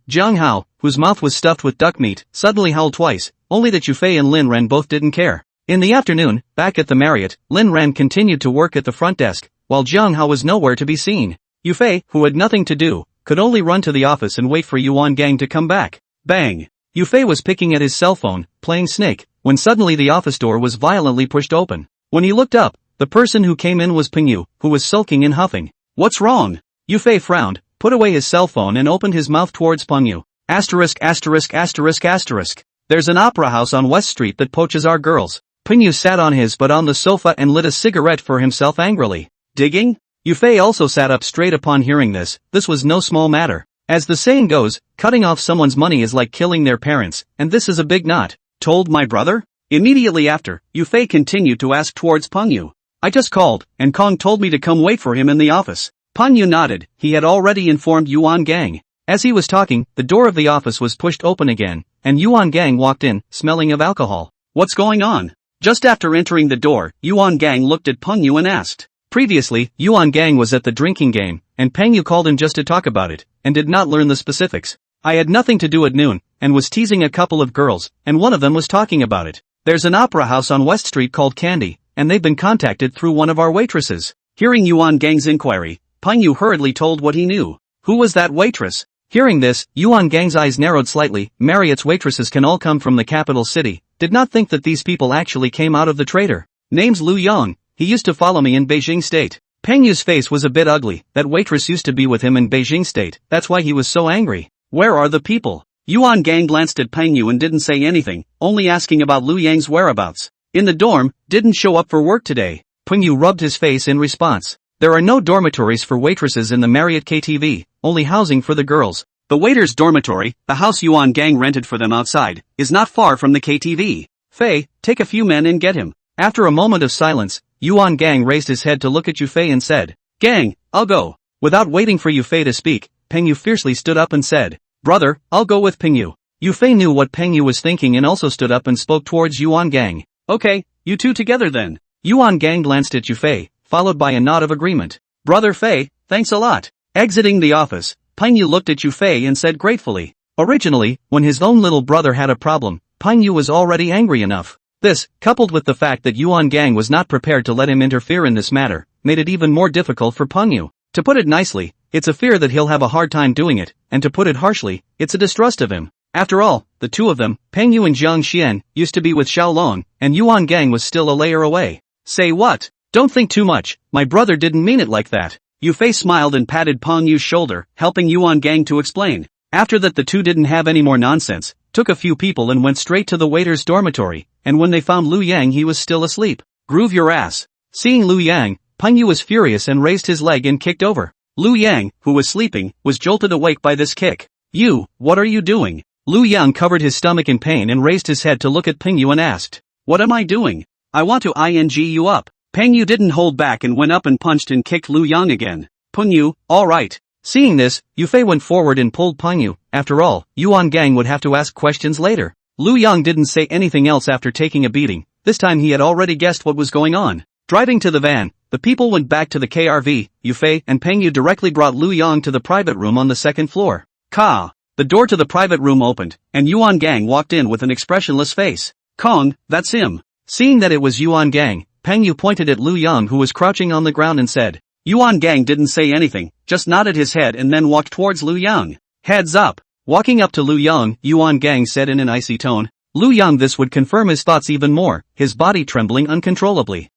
Jiang Hao, whose mouth was stuffed with duck meat, suddenly howled twice, only that Yufei and Lin Ran both didn't care. In the afternoon, back at the Marriott, Lin Ran continued to work at the front desk, while Jiang Hao was nowhere to be seen. Yufei, who had nothing to do, could only run to the office and wait for Yuan Gang to come back. Bang! Yufei was picking at his cell phone, playing Snake, when suddenly the office door was violently pushed open. When he looked up, the person who came in was Pingyu, who was sulking and huffing. What's wrong? Yufei frowned, put away his cell phone and opened his mouth towards Pingyu. Asterisk asterisk asterisk asterisk. There's an opera house on West Street that poaches our girls. Pingyu sat on his butt on the sofa and lit a cigarette for himself angrily. Digging? Yufei also sat up straight upon hearing this. This was no small matter. As the saying goes, cutting off someone's money is like killing their parents, and this is a big knot. Told my brother? Immediately after, Yufei continued to ask towards Pingyu. I just called, and Kong told me to come wait for him in the office. Pingyu nodded. He had already informed Yuan Gang. As he was talking, the door of the office was pushed open again, and Yuan Gang walked in, smelling of alcohol. What's going on? Just after entering the door, Yuan Gang looked at Pingyu and asked. Previously, Yuan Gang was at the drinking game, and Pingyu called him just to talk about it, and did not learn the specifics. I had nothing to do at noon, and was teasing a couple of girls, and one of them was talking about it. There's an opera house on West Street called Candy, and they've been contacted through one of our waitresses. Hearing Yuan Gang's inquiry, Pingyu hurriedly told what he knew. Who was that waitress? Hearing this, Yuan Gang's eyes narrowed slightly. Marriott's waitresses can all come from the capital city. Did not think that these people actually came out of the trader. Name's Lu Yang. He used to follow me in Beijing State. Pengyu's face was a bit ugly. That waitress used to be with him in Beijing State. That's why he was so angry. Where are the people? Yuan Gang glanced at Pengyu and didn't say anything, only asking about Lu Yang's whereabouts. In the dorm, didn't show up for work today. Pengyu rubbed his face in response. There are no dormitories for waitresses in the Marriott KTV, only housing for the girls. The waiter's dormitory, the house Yuan Gang rented for them outside, is not far from the KTV. Fei, take a few men and get him. After a moment of silence, Yuan Gang raised his head to look at Yufei and said, Gang, I'll go. Without waiting for Yufei to speak, Pengyu fiercely stood up and said, Brother, I'll go with Pengyu. Yufei knew what Pengyu was thinking and also stood up and spoke towards Yuan Gang. Okay, you two together then. Yuan Gang glanced at Yufei, followed by a nod of agreement. Brother Fei, thanks a lot. Exiting the office, Pengyu looked at Yufei and said gratefully. Originally, when his own little brother had a problem, Pengyu was already angry enough. This, coupled with the fact that Yuan Gang was not prepared to let him interfere in this matter, made it even more difficult for Pengyu. To put it nicely, it's a fear that he'll have a hard time doing it, and to put it harshly, it's a distrust of him. After all, the two of them, Pengyu and Jiang Xian, used to be with Xiaolong, and Yuan Gang was still a layer away. Say what? Don't think too much, my brother didn't mean it like that. Yufei smiled and patted Pengyu's shoulder, helping Yuan Gang to explain. After that the two didn't have any more nonsense, took a few people and went straight to the waiter's dormitory, and when they found Lu Yang he was still asleep. Groove your ass. Seeing Lu Yang, Pengyu was furious and raised his leg and kicked over. Lu Yang, who was sleeping, was jolted awake by this kick. You, what are you doing? Lu Yang covered his stomach in pain and raised his head to look at Pengyu and asked. What am I doing? I want to ing you up. Pengyu didn't hold back and went up and punched and kicked Lu Yang again. Pengyu, alright. Seeing this, Yufei went forward and pulled Pengyu. After all, Yuan Gang would have to ask questions later. Lu Yang didn't say anything else after taking a beating. This time he had already guessed what was going on. Driving to the van, the people went back to the KRV. Yufei and Peng Yu directly brought Lu Yang to the private room on the second floor. Ka. The door to the private room opened, and Yuan Gang walked in with an expressionless face. Kong, that's him. Seeing that it was Yuan Gang, Peng Yu pointed at Lu Yang who was crouching on the ground and said. Yuan Gang didn't say anything, just nodded his head and then walked towards Lu Yang. Heads up. Walking up to Lu Yang, Yuan Gang said in an icy tone. Lu Yang this would confirm his thoughts even more, his body trembling uncontrollably.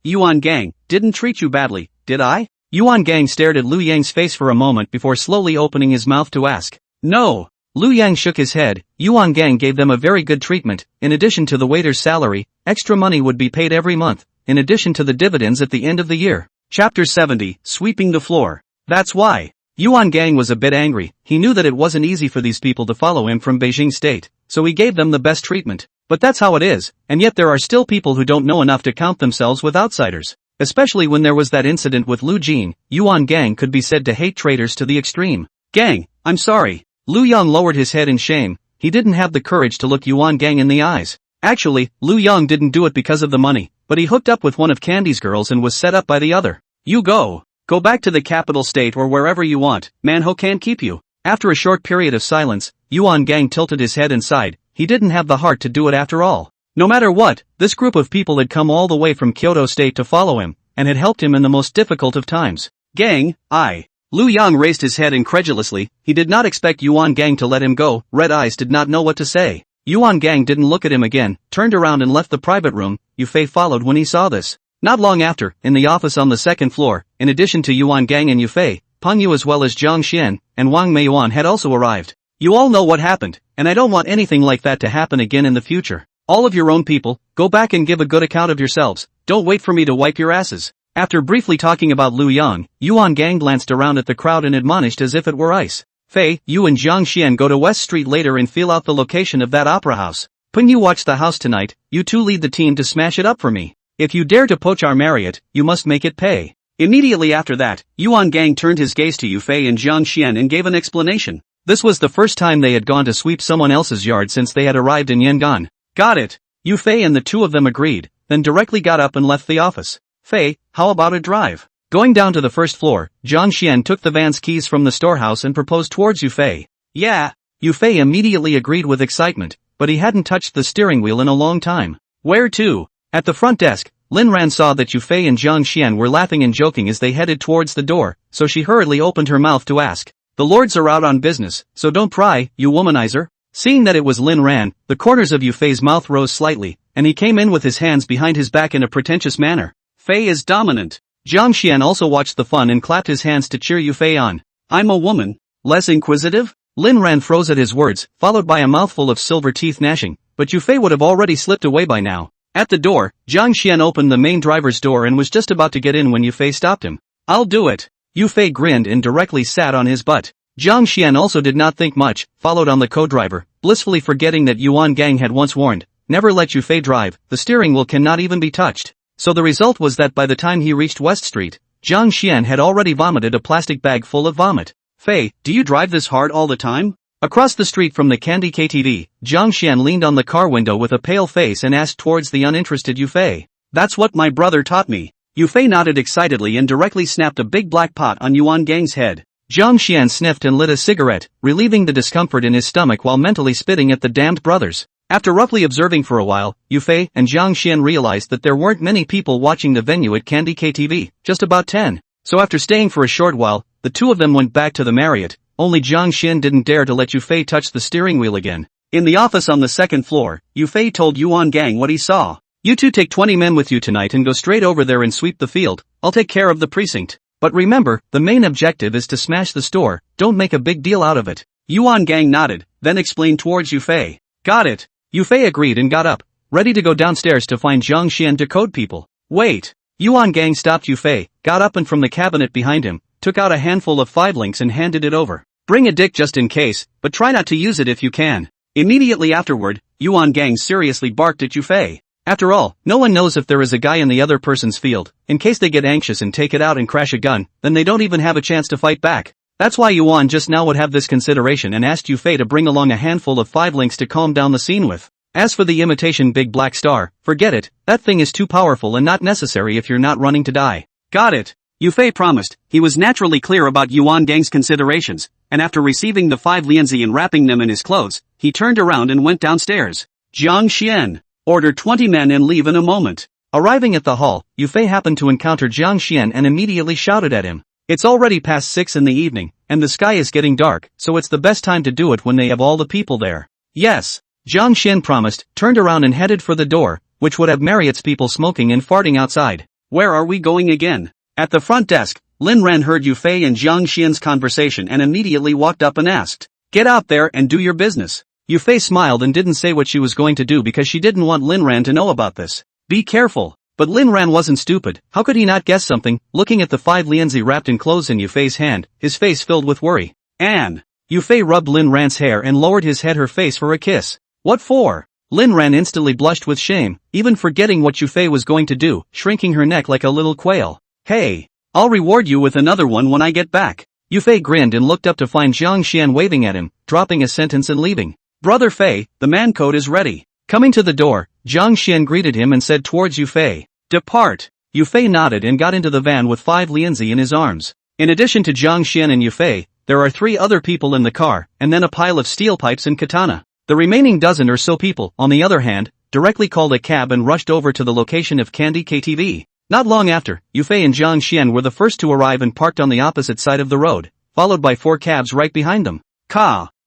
Yuan Gang, didn't treat you badly, did I? Yuan Gang stared at Lu Yang's face for a moment before slowly opening his mouth to ask. No. Lu Yang shook his head. Yuan Gang gave them a very good treatment. In addition to the waiter's salary, extra money would be paid every month, in addition to the dividends at the end of the year. Chapter 70, Sweeping the Floor. That's why. Yuan Gang was a bit angry. He knew that it wasn't easy for these people to follow him from Beijing State, so he gave them the best treatment. But that's how it is, and yet there are still people who don't know enough to count themselves with outsiders. Especially when there was that incident with Lu Jin, Yuan Gang could be said to hate traitors to the extreme. Gang, I'm sorry. Lu Yang lowered his head in shame. He didn't have the courage to look Yuan Gang in the eyes. Actually, Lu Yang didn't do it because of the money, but he hooked up with one of Candy's girls and was set up by the other. You go. Go back to the capital state or wherever you want, Manhwa can't keep you. After a short period of silence, Yuan Gang tilted his head and sighed. He didn't have the heart to do it after all. No matter what, this group of people had come all the way from Kyoto State to follow him, and had helped him in the most difficult of times. Gang, Lu Yang raised his head incredulously. He did not expect Yuan Gang to let him go. Red Eyes did not know what to say. Yuan Gang didn't look at him again, turned around and left the private room. Yufei followed when he saw this. Not long after, in the office on the second floor, in addition to Yuan Gang and Yufei, Peng Yu as well as Zhang Xian and Wang Meiyuan had also arrived. You all know what happened, and I don't want anything like that to happen again in the future. All of your own people, go back and give a good account of yourselves. Don't wait for me to wipe your asses. After briefly talking about Lu Yang, Yuan Gang glanced around at the crowd and admonished as if it were ice. Fei, you and Zhang Xian go to West Street later and feel out the location of that opera house. Peng Yu watch the house tonight. You two lead the team to smash it up for me. If you dare to poach our Marriott, you must make it pay. Immediately after that, Yuan Gang turned his gaze to Yufei and Zhang Xian and gave an explanation. This was the first time they had gone to sweep someone else's yard since they had arrived in Yangon. Got it. Yufei and the two of them agreed, then directly got up and left the office. Fei, how about a drive? Going down to the first floor, Zhang Xian took the van's keys from the storehouse and proposed towards Yufei. Yeah. Yufei immediately agreed with excitement, but he hadn't touched the steering wheel in a long time. Where to? At the front desk, Lin Ran saw that Yufei and Zhang Xian were laughing and joking as they headed towards the door, so she hurriedly opened her mouth to ask. The lords are out on business, so don't pry, you womanizer. Seeing that it was Lin Ran, the corners of Yufei's mouth rose slightly, and he came in with his hands behind his back in a pretentious manner. Fei is dominant. Zhang Xian also watched the fun and clapped his hands to cheer Yufei on. I'm a woman. Less inquisitive? Lin Ran froze at his words, followed by a mouthful of silver teeth gnashing, but Yufei would have already slipped away by now. At the door, Zhang Xian opened the main driver's door and was just about to get in when Yufei stopped him. I'll do it. Yufei grinned and directly sat on his butt. Zhang Xian also did not think much, followed on the co-driver, blissfully forgetting that Yuan Gang had once warned, never let Yufei drive, the steering wheel cannot even be touched. So the result was that by the time he reached West Street, Zhang Xian had already vomited a plastic bag full of vomit. Fei, do you drive this hard all the time? Across the street from the Candy KTV, Zhang Xian leaned on the car window with a pale face and asked towards the uninterested Yufei. That's what my brother taught me. Yufei nodded excitedly and directly snapped a big black pot on Yuan Gang's head. Zhang Xian sniffed and lit a cigarette, relieving the discomfort in his stomach while mentally spitting at the damned brothers. After roughly observing for a while, Yufei and Zhang Xian realized that there weren't many people watching the venue at Candy KTV, just about 10. So after staying for a short while, the two of them went back to the Marriott. Only Zhang Xian didn't dare to let Yufei touch the steering wheel again. In the office on the second floor, Yufei told Yuan Gang what he saw. You two take 20 men with you tonight and go straight over there and sweep the field. I'll take care of the precinct. But remember, the main objective is to smash the store, don't make a big deal out of it. Yuan Gang nodded, then explained towards Yufei. Got it. Yufei agreed and got up, ready to go downstairs to find Zhang Xian to code people. Wait. Yuan Gang stopped Yufei, got up and from the cabinet behind him, took out a handful of 5 links and handed it over. Bring a dick just in case, but try not to use it if you can. Immediately afterward, Yuan Gang seriously barked at Yufei. After all, no one knows if there is a guy in the other person's field. In case they get anxious and take it out and crash a gun, then they don't even have a chance to fight back. That's why Yuan just now would have this consideration and asked Yufei to bring along a handful of 5 links to calm down the scene with. As for the imitation big black star, forget it, that thing is too powerful and not necessary if you're not running to die. Got it. Yufei promised. He was naturally clear about Yuan Gang's considerations, and after receiving the 5 lianzi and wrapping them in his clothes, he turned around and went downstairs. Jiang Xian, order 20 men and leave in a moment. Arriving at the hall, Yufei happened to encounter Jiang Xian and immediately shouted at him. It's already past 6 in the evening, and the sky is getting dark, so it's the best time to do it when they have all the people there. Yes. Jiang Xian promised, turned around and headed for the door, which would have Marriott's people smoking and farting outside. Where are we going again? At the front desk, Lin Ran heard Yufei and Jiang Xian's conversation and immediately walked up and asked, "Get out there and do your business." Yufei smiled and didn't say what she was going to do because she didn't want Lin Ran to know about this. Be careful. But Lin Ran wasn't stupid. How could he not guess something? Looking at the 5 lianzi wrapped in clothes in Yufei's hand, his face filled with worry. Anne. Yufei rubbed Lin Ran's hair and lowered his head her face for a kiss. What for? Lin Ran instantly blushed with shame, even forgetting what Yufei was going to do, shrinking her neck like a little quail. Hey. I'll reward you with another one when I get back. Yufei grinned and looked up to find Jiang Xian waving at him, dropping a sentence and leaving. Brother Fei, the man code is ready. Coming to the door, Jiang Xian greeted him and said towards Yufei, "Depart." Yufei nodded and got into the van with 5 lianzi in his arms. In addition to Jiang Xian and Yufei, there are 3 other people in the car, and then a pile of steel pipes and katana. The remaining dozen or so people, on the other hand, directly called a cab and rushed over to the location of Candy KTV. Not long after, Yufei and Jiang Xian were the first to arrive and parked on the opposite side of the road, followed by 4 cabs right behind them.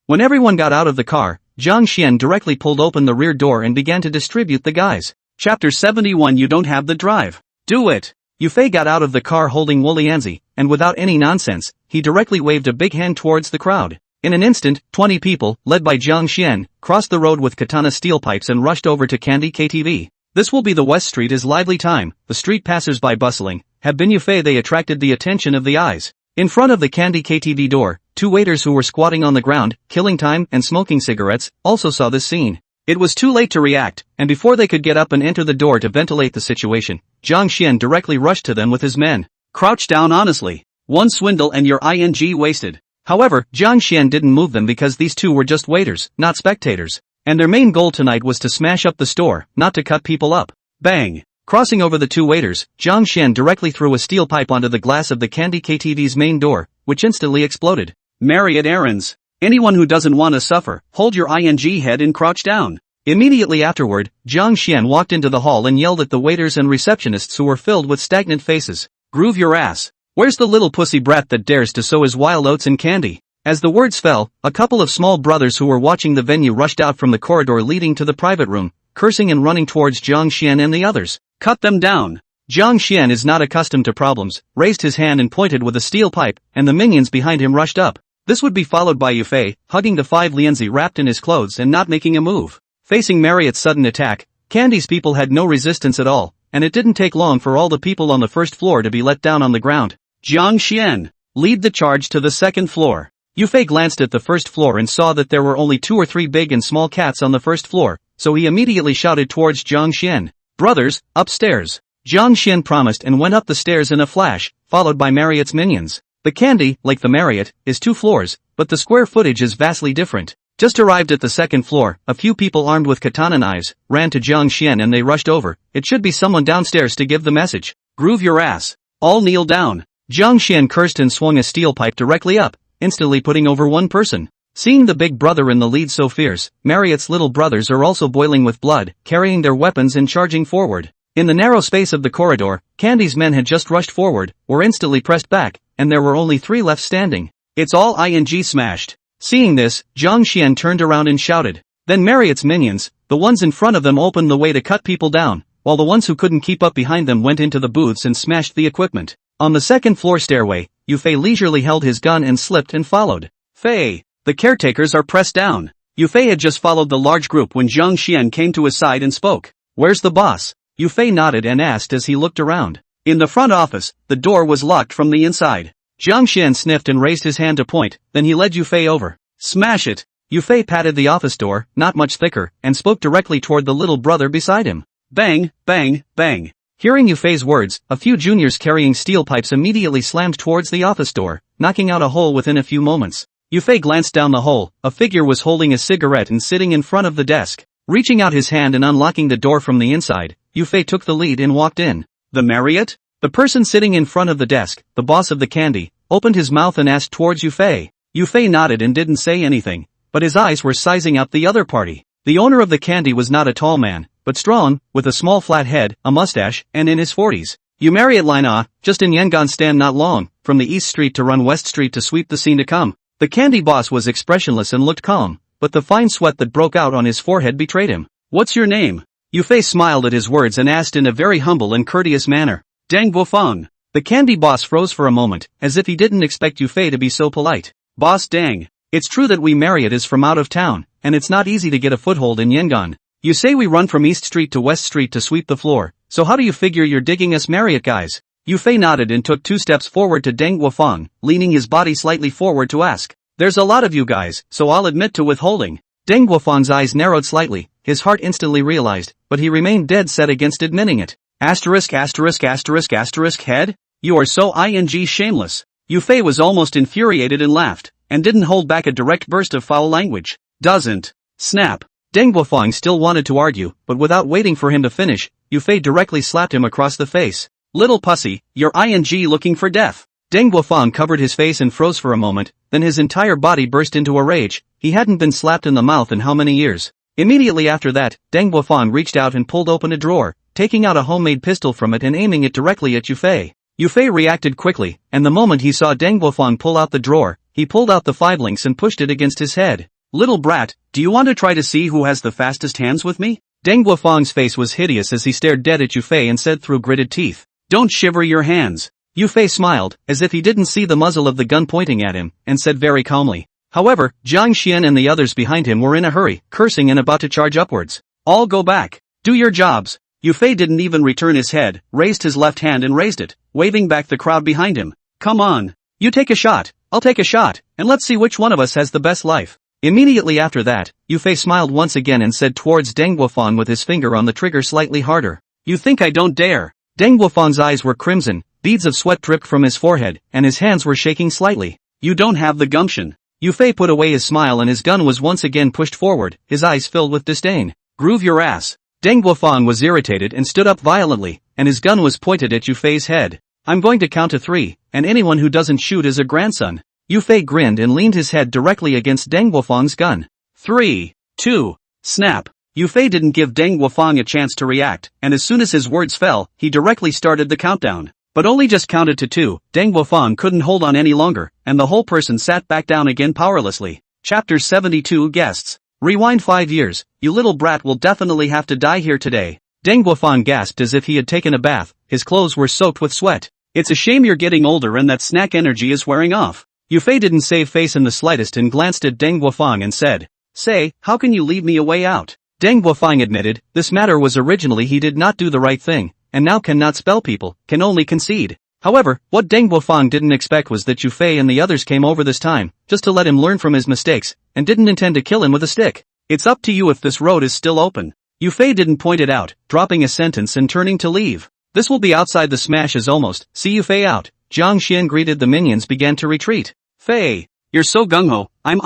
When everyone got out of the car, Jiang Xian directly pulled open the rear door and began to distribute the guys. Chapter 71. You don't have the drive. Do it. Yufei got out of the car holding Wu Lianzi, and without any nonsense, he directly waved a big hand towards the crowd. In an instant, 20 people, led by Jiang Xian, crossed the road with katana steel pipes and rushed over to Candy KTV. This will be the West Street is lively time, the street passers-by bustling. Had been Yufei, they attracted the attention of the eyes. In front of the Candy KTV door, 2 waiters who were squatting on the ground, killing time and smoking cigarettes, also saw this scene. It was too late to react, and before they could get up and enter the door to ventilate the situation, Jiang Xian directly rushed to them with his men. Crouch down honestly. One swindle and your ing wasted. However, Jiang Xian didn't move them because these 2 were just waiters, not spectators. And their main goal tonight was to smash up the store, not to cut people up. Bang! Crossing over the 2 waiters, Jiang Xian directly threw a steel pipe onto the glass of the Candy KTV's main door, which instantly exploded. Marriott errands. Anyone who doesn't want to suffer, hold your ing head and crouch down. Immediately afterward, Jiang Xian walked into the hall and yelled at the waiters and receptionists who were filled with stagnant faces. Groove your ass. Where's the little pussy brat that dares to sow his wild oats in candy? As the words fell, a couple of small brothers who were watching the venue rushed out from the corridor leading to the private room, cursing and running towards Jiang Xian and the others. Cut them down. Jiang Xian is not accustomed to problems, raised his hand and pointed with a steel pipe, and the minions behind him rushed up. This would be followed by Yufei, hugging the 5 lianzi wrapped in his clothes and not making a move. Facing Marriott's sudden attack, Candy's people had no resistance at all, and it didn't take long for all the people on the first floor to be let down on the ground. Jiang Xian, lead the charge to the second floor. Yufei glanced at the first floor and saw that there were only 2 or 3 big and small cats on the first floor, so he immediately shouted towards Jiang Xian, "Brothers, upstairs." Jiang Xian promised and went up the stairs in a flash, followed by Marriott's minions. The Candy, like the Marriott, is 2 floors, but the square footage is vastly different. Just arrived at the second floor, a few people armed with katana knives ran to Jiang Xian and they rushed over. It should be someone downstairs to give the message. Groove your ass. All kneel down. Jiang Xian cursed and swung a steel pipe directly up, instantly putting over 1 person. Seeing the big brother in the lead so fierce, Marriott's little brothers are also boiling with blood, carrying their weapons and charging forward. In the narrow space of the corridor, Candy's men had just rushed forward, were instantly pressed back, and there were only 3 left standing. It's all ing smashed. Seeing this, Jiang Xian turned around and shouted. Then Marriott's minions, the ones in front of them, opened the way to cut people down, while the ones who couldn't keep up behind them went into the booths and smashed the equipment. On the second floor stairway, Yufei leisurely held his gun and slipped and followed. Fei, the caretakers are pressed down. Yufei had just followed the large group when Jiang Xian came to his side and spoke. Where's the boss? Yufei nodded and asked as he looked around. In the front office, the door was locked from the inside. Jiang Xian sniffed and raised his hand to point, then he led Yufei over. Smash it. Yufei patted the office door, not much thicker, and spoke directly toward the little brother beside him. Bang, bang, bang. Hearing Yufei's words, a few juniors carrying steel pipes immediately slammed towards the office door, knocking out a hole within a few moments. Yufei glanced down the hole. A figure was holding a cigarette and sitting in front of the desk. Reaching out his hand and unlocking the door from the inside, Yufei took the lead and walked in. The Marriott? The person sitting in front of the desk, the boss of the candy, opened his mouth and asked towards Yufei. Yufei nodded and didn't say anything, but his eyes were sizing up the other party. The owner of the candy was not a tall man, but strong, with a small flat head, a mustache, and in his 40s. You marry at line just in Yangon stand not long, from the East Street to run West Street to sweep the scene to come. The candy boss was expressionless and looked calm, but the fine sweat that broke out on his forehead betrayed him. What's your name? Yufei smiled at his words and asked in a very humble and courteous manner. Deng Wufeng. The candy boss froze for a moment, as if he didn't expect Yufei to be so polite. Boss Deng. It's true that we Marriott is from out of town, and it's not easy to get a foothold in Yangon. You say we run from East Street to West Street to sweep the floor, so how do you figure you're digging us Marriott guys? Yufei nodded and took 2 steps forward to Deng Wufeng, leaning his body slightly forward to ask. There's a lot of you guys, so I'll admit to withholding. Deng Wufeng's eyes narrowed slightly, his heart instantly realized, but he remained dead set against admitting it. Asterisk asterisk asterisk asterisk head? You are so shameless. Yufei was almost infuriated and laughed, and didn't hold back a direct burst of foul language. Doesn't. Snap. Deng Wufeng still wanted to argue, but without waiting for him to finish, Yufei directly slapped him across the face. Little pussy, you're looking for death. Deng Wufeng covered his face and froze for a moment, then his entire body burst into a rage. He hadn't been slapped in the mouth in how many years. Immediately after that, Deng Wufeng reached out and pulled open a drawer, taking out a homemade pistol from it and aiming it directly at Yufei. Yufei reacted quickly, and the moment he saw Deng Wufeng pull out the drawer, he pulled out the 5 links and pushed it against his head. Little brat, do you want to try to see who has the fastest hands with me? Deng Wufeng's face was hideous as he stared dead at Yufei and said through gritted teeth. Don't shiver your hands. Yufei smiled, as if he didn't see the muzzle of the gun pointing at him, and said very calmly. However, Jiang Xian and the others behind him were in a hurry, cursing and about to charge upwards. All go back. Do your jobs. Yufei didn't even return his head, raised his left hand and raised it, waving back the crowd behind him. Come on. You take a shot, I'll take a shot, and let's see which one of us has the best life. Immediately after that, Yufei smiled once again and said towards Deng Wufeng with his finger on the trigger slightly harder. You think I don't dare? Deng Wufeng's eyes were crimson, beads of sweat dripped from his forehead, and his hands were shaking slightly. You don't have the gumption. Yufei put away his smile and his gun was once again pushed forward, his eyes filled with disdain. Groove your ass. Deng Wufeng was irritated and stood up violently, and his gun was pointed at Yufei's head. I'm going to count to 3, and anyone who doesn't shoot is a grandson. Yufei grinned and leaned his head directly against Deng Wufeng's gun. 3, 2, snap. Yufei didn't give Deng Wufeng a chance to react, and as soon as his words fell, he directly started the countdown. But only just counted to 2, Deng Wufeng couldn't hold on any longer, and the whole person sat back down again powerlessly. Chapter 72 Guests. Rewind 5 years, you little brat will definitely have to die here today. Deng Wufeng gasped as if he had taken a bath, his clothes were soaked with sweat. It's a shame you're getting older and that snack energy is wearing off. Yufei didn't save face in the slightest and glanced at Deng Wufeng and said, Say, how can you leave me a way out? Deng Wufeng admitted, this matter was originally he did not do the right thing, and now cannot spell people, can only concede. However, what Deng Wufeng didn't expect was that Yufei and the others came over this time, just to let him learn from his mistakes, and didn't intend to kill him with a stick. It's up to you if this road is still open. Yufei didn't point it out, dropping a sentence and turning to leave. This will be outside the smashes almost, see Yufei out. Jiang Xian greeted the minions began to retreat. Fei, you're so gung-ho, I'm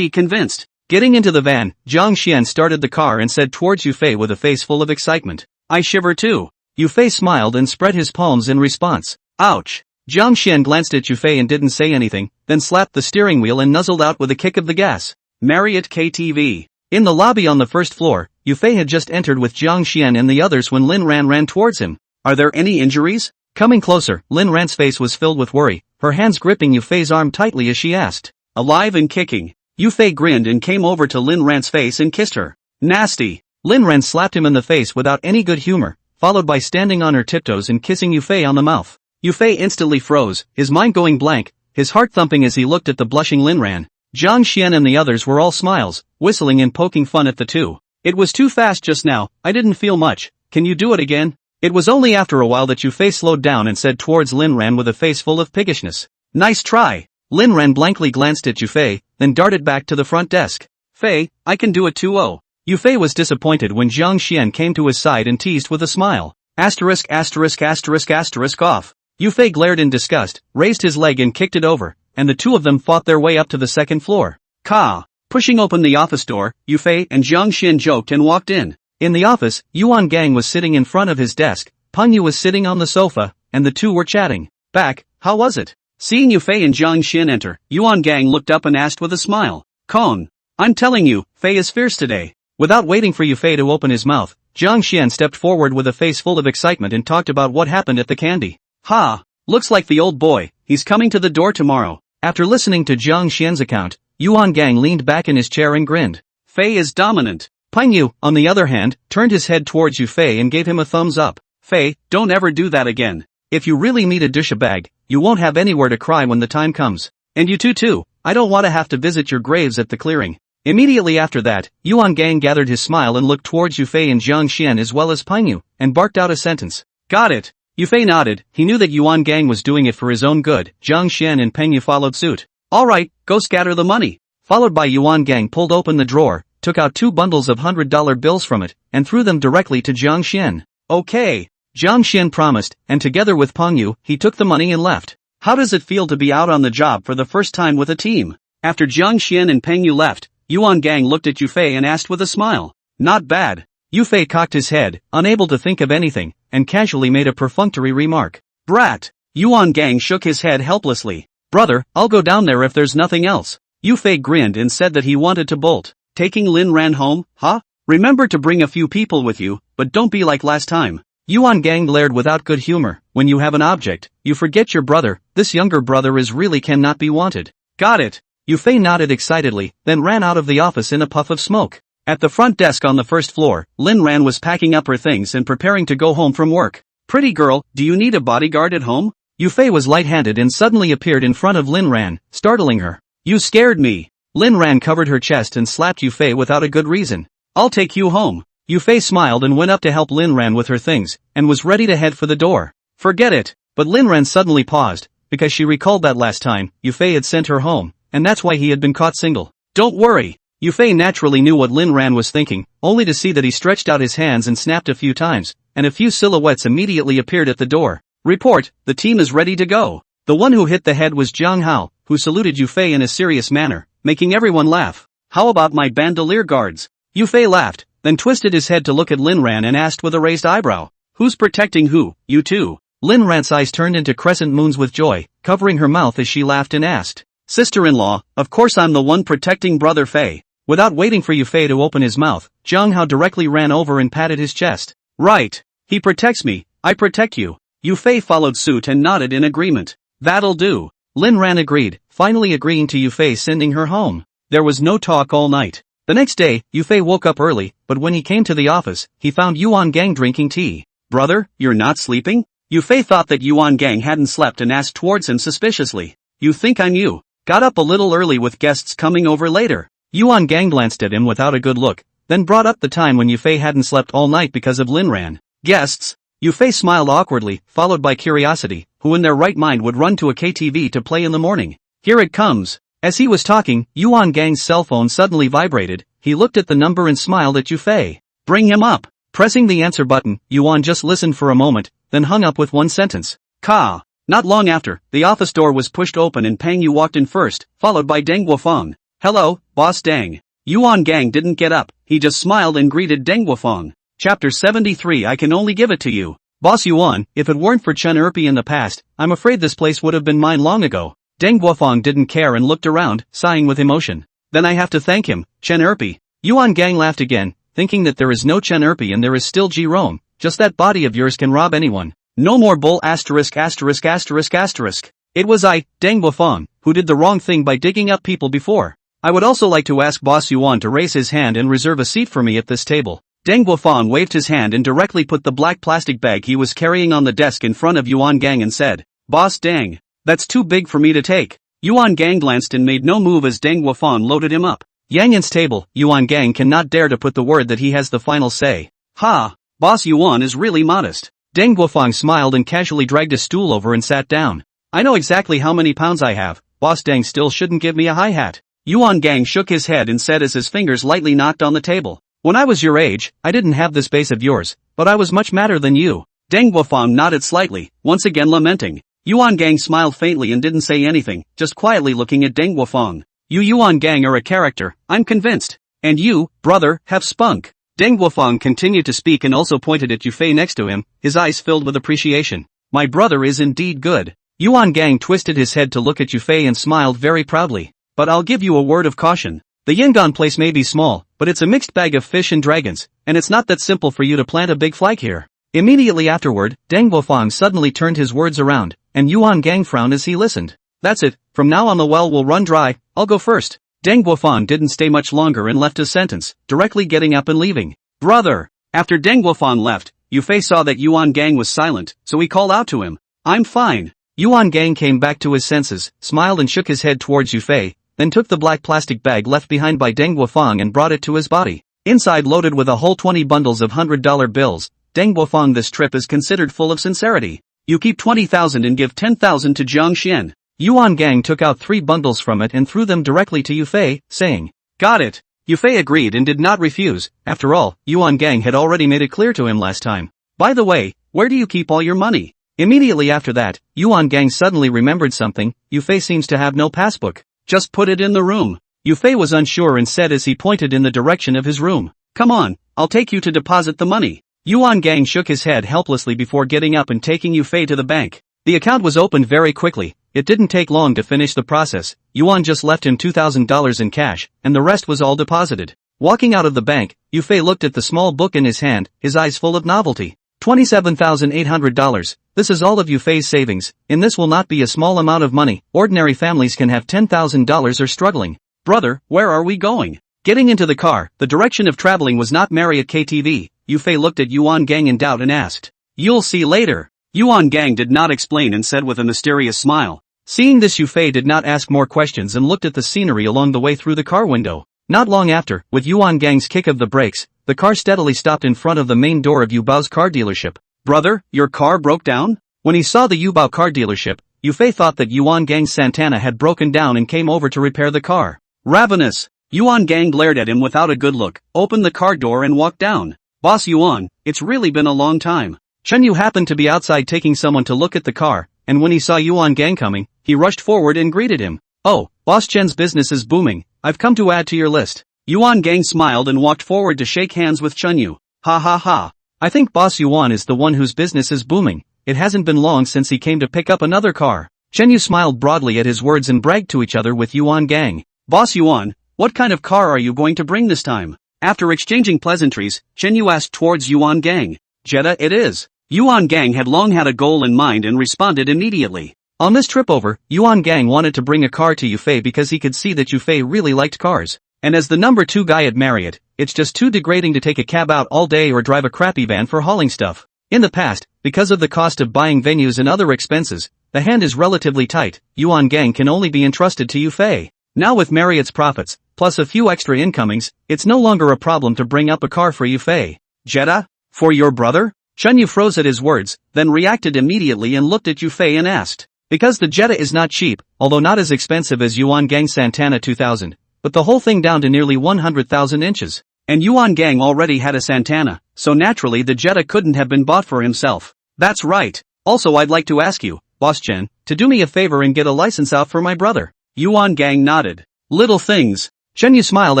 convinced. Getting into the van, Jiang Xian started the car and said towards Yufei with a face full of excitement. I shiver too. Yufei smiled and spread his palms in response. Ouch. Jiang Xian glanced at Yufei and didn't say anything, then slapped the steering wheel and nuzzled out with a kick of the gas. Marriott KTV. In the lobby on the first floor, Yufei had just entered with Jiang Xian and the others when Lin Ran ran towards him. Are there any injuries? Coming closer, Lin Ran's face was filled with worry, her hands gripping Yufei's arm tightly as she asked. Alive and kicking. Yufei grinned and came over to Lin Ran's face and kissed her. Nasty. Lin Ran slapped him in the face without any good humor, followed by standing on her tiptoes and kissing Yufei on the mouth. Yufei instantly froze, his mind going blank, his heart thumping as he looked at the blushing Lin Ran. Jiang Xian and the others were all smiles, whistling and poking fun at the two. It was too fast just now, I didn't feel much, can you do it again? It was only after a while that Yufei slowed down and said towards Lin Ran with a face full of piggishness. Nice try. Lin Ran blankly glanced at Yufei, then darted back to the front desk. Fei, I can do it too. Oh. Yufei was disappointed when Jiang Xian came to his side and teased with a smile. Asterisk asterisk asterisk asterisk off. Yufei glared in disgust, raised his leg and kicked it over, and the two of them fought their way up to the second floor. Ka. Pushing open the office door, Yufei and Jiang Xian joked and walked in. In the office, Yuan Gang was sitting in front of his desk, Peng Yu was sitting on the sofa, and the two were chatting. Back, how was it? Seeing Yufei and Jiang Xian enter, Yuan Gang looked up and asked with a smile. Con. I'm telling you, Fei is fierce today. Without waiting for Yufei to open his mouth, Jiang Xian stepped forward with a face full of excitement and talked about what happened at the candy. Ha! Looks like the old boy, he's coming to the door tomorrow. After listening to Jiang Xian's account, Yuan Gang leaned back in his chair and grinned. Fei is dominant. Pang Yu, on the other hand, turned his head towards Yufei and gave him a thumbs up. Fei, don't ever do that again. If you really need a douchebag, you won't have anywhere to cry when the time comes. And you too, I don't want to have to visit your graves at the clearing. Immediately after that, Yuan Gang gathered his smile and looked towards Yufei and Jiang Xian as well as Pang Yu, and barked out a sentence. Got it. Yufei nodded, he knew that Yuan Gang was doing it for his own good. Jiang Xian and Pang Yu followed suit. Alright, go scatter the money. Followed by Yuan Gang pulled open the drawer, took out 2 bundles of $100 bills from it, and threw them directly to Jiang Xian. Okay. Jiang Xian promised, and together with Pang Yu, he took the money and left. How does it feel to be out on the job for the first time with a team? After Jiang Xian and Pang Yu left, Yuan Gang looked at Yufei and asked with a smile. Not bad. Yufei cocked his head, unable to think of anything, and casually made a perfunctory remark. Brat. Yuan Gang shook his head helplessly. Brother, I'll go down there if there's nothing else. Yufei grinned and said that he wanted to bolt. Taking Lin Ran home, huh? Remember to bring a few people with you, but don't be like last time. Yuan Gang glared without good humor. When you have an object, you forget your brother. This younger brother is really cannot be wanted. Got it. Yufei nodded excitedly, then ran out of the office in a puff of smoke. At the front desk on the first floor, Lin Ran was packing up her things and preparing to go home from work. Pretty girl, do you need a bodyguard at home? Yufei was light-handed and suddenly appeared in front of Lin Ran, startling her. You scared me. Lin Ran covered her chest and slapped Yufei without a good reason. I'll take you home. Yufei smiled and went up to help Lin Ran with her things, and was ready to head for the door. Forget it. But Lin Ran suddenly paused, because she recalled that last time, Yufei had sent her home, and that's why he had been caught single. Don't worry. Yufei naturally knew what Lin Ran was thinking, only to see that he stretched out his hands and snapped a few times, and a few silhouettes immediately appeared at the door. Report, the team is ready to go. The one who hit the head was Zhang Hao, who saluted Yufei in a serious manner, making everyone laugh. How about my bandolier guards? Yufei laughed, then twisted his head to look at Lin Ran and asked with a raised eyebrow. Who's protecting who, you two? Lin Ran's eyes turned into crescent moons with joy, covering her mouth as she laughed and asked. Sister-in-law, of course I'm the one protecting brother Fei. Without waiting for Yufei to open his mouth, Zhang Hao directly ran over and patted his chest. Right. He protects me, I protect you. Yufei followed suit and nodded in agreement. That'll do. Lin Ran agreed, finally agreeing to Yufei sending her home. There was no talk all night. The next day, Yufei woke up early, but when he came to the office, he found Yuan Gang drinking tea. Brother, you're not sleeping? Yufei thought that Yuan Gang hadn't slept and asked towards him suspiciously. You think I'm you? Got up a little early with guests coming over later. Yuan Gang glanced at him without a good look, then brought up the time when Yufei hadn't slept all night because of Lin Ran. Guests? Yufei smiled awkwardly, followed by curiosity, who in their right mind would run to a KTV to play in the morning. Here it comes. As he was talking, Yuan Gang's cell phone suddenly vibrated. He looked at the number and smiled at Yufei. Bring him up. Pressing the answer button, Yuan just listened for a moment, then hung up with one sentence. Ka. Not long after, the office door was pushed open and Pang Yu walked in first, followed by Deng Guofeng. Hello, Boss Deng. Yuan Gang didn't get up, he just smiled and greeted Deng Guofeng. Chapter 73 I can only give it to you. Boss Yuan, if it weren't for Chen Erpi in the past, I'm afraid this place would have been mine long ago. Deng Guofeng didn't care and looked around, sighing with emotion. Then I have to thank him, Chen Erpi. Yuan Gang laughed again, thinking that there is no Chen Erpi and there is still Ji Rome. Just that body of yours can rob anyone. No more bull asterisk asterisk asterisk asterisk. It was I, Deng Guofeng, who did the wrong thing by digging up people before. I would also like to ask Boss Yuan to raise his hand and reserve a seat for me at this table. Deng Guofeng waved his hand and directly put the black plastic bag he was carrying on the desk in front of Yuan Gang and said, Boss Deng, that's too big for me to take. Yuan Gang glanced and made no move as Deng Guofeng loaded him up. Yang Yan's table, Yuan Gang cannot dare to put the word that he has the final say. Ha, Boss Yuan is really modest. Deng Guofeng smiled and casually dragged a stool over and sat down. I know exactly how many pounds I have, Boss Deng still shouldn't give me a hi-hat. Yuan Gang shook his head and said as his fingers lightly knocked on the table. When I was your age, I didn't have this base of yours, but I was much madder than you. Deng Guofeng nodded slightly, once again lamenting. Yuan Gang smiled faintly and didn't say anything, just quietly looking at Deng Guofeng. You Yuan Gang are a character, I'm convinced. And you, brother, have spunk. Deng Guofeng continued to speak and also pointed at Yufei next to him, his eyes filled with appreciation. My brother is indeed good. Yuan Gang twisted his head to look at Yufei and smiled very proudly. But I'll give you a word of caution. The Yangon place may be small, but it's a mixed bag of fish and dragons, and it's not that simple for you to plant a big flag here. Immediately afterward, Deng Wufang suddenly turned his words around, and Yuan Gang frowned as he listened. That's it, from now on the well will run dry, I'll go first. Deng Wufang didn't stay much longer and left his sentence, directly getting up and leaving. Brother! After Deng Wufang left, Yufei saw that Yuan Gang was silent, so he called out to him. I'm fine. Yuan Gang came back to his senses, smiled and shook his head towards Yufei, then took the black plastic bag left behind by Deng Wufang and brought it to his body. Inside loaded with a whole 20 bundles of $100 bills, Deng Wufang, this trip is considered full of sincerity. You keep 20,000 and give 10,000 to Jiang Xian. Yuan Gang took out 3 bundles from it and threw them directly to Yufei, saying, Got it. Yufei agreed and did not refuse. After all, Yuan Gang had already made it clear to him last time. By the way, where do you keep all your money? Immediately after that, Yuan Gang suddenly remembered something. Yufei seems to have no passbook. Just put it in the room. Yufei was unsure and said as he pointed in the direction of his room. Come on, I'll take you to deposit the money. Yuan Gang shook his head helplessly before getting up and taking Yufei to the bank. The account was opened very quickly. It didn't take long to finish the process. Yuan just left him $2,000 in cash, and the rest was all deposited. Walking out of the bank, Yufei looked at the small book in his hand, his eyes full of novelty. $27,800. This is all of Yufei's savings, and this will not be a small amount of money. Ordinary families can have $10,000 or struggling. Brother, where are we going? Getting into the car, the direction of traveling was not Marriott KTV. Yufei looked at Yuan Gang in doubt and asked. You'll see later. Yuan Gang did not explain and said with a mysterious smile. Seeing this, Yufei did not ask more questions and looked at the scenery along the way through the car window. Not long after, with Yuan Gang's kick of the brakes, the car steadily stopped in front of the main door of Yubao's car dealership. Brother, your car broke down? When he saw the Yubao car dealership, Yufei thought that Yuan Gang's Santana had broken down and came over to repair the car. Ravenous! Yuan Gang glared at him without a good look, opened the car door and walked down. Boss Yuan, it's really been a long time. Chen Yu happened to be outside taking someone to look at the car, and when he saw Yuan Gang coming, he rushed forward and greeted him. Oh, Boss Chen's business is booming. I've come to add to your list. Yuan Gang smiled and walked forward to shake hands with Chen Yu. Ha ha ha. I think Boss Yuan is the one whose business is booming. It hasn't been long since he came to pick up another car. Chen Yu smiled broadly at his words and bragged to each other with Yuan Gang. Boss Yuan, what kind of car are you going to bring this time? After exchanging pleasantries, Chen Yu asked towards Yuan Gang. Jetta it is. Yuan Gang had long had a goal in mind and responded immediately. On this trip over, Yuan Gang wanted to bring a car to Yufei because he could see that Yufei really liked cars. And as the number 2 guy at Marriott, it's just too degrading to take a cab out all day or drive a crappy van for hauling stuff. In the past, because of the cost of buying venues and other expenses, the hand is relatively tight. Yuan Gang can only be entrusted to Yufei. Now with Marriott's profits, plus a few extra incomings, it's no longer a problem to bring up a car for Yufei. Jetta? For your brother? Chen Yu froze at his words, then reacted immediately and looked at Yufei and asked. Because the Jetta is not cheap, although not as expensive as Yuan Gang Santana 2000, but the whole thing down to nearly 100,000 inches. And Yuan Gang already had a Santana, so naturally the Jetta couldn't have been bought for himself. That's right. Also I'd like to ask you, Boss Chen, to do me a favor and get a license out for my brother. Yuan Gang nodded. Little things. Chen Yu smiled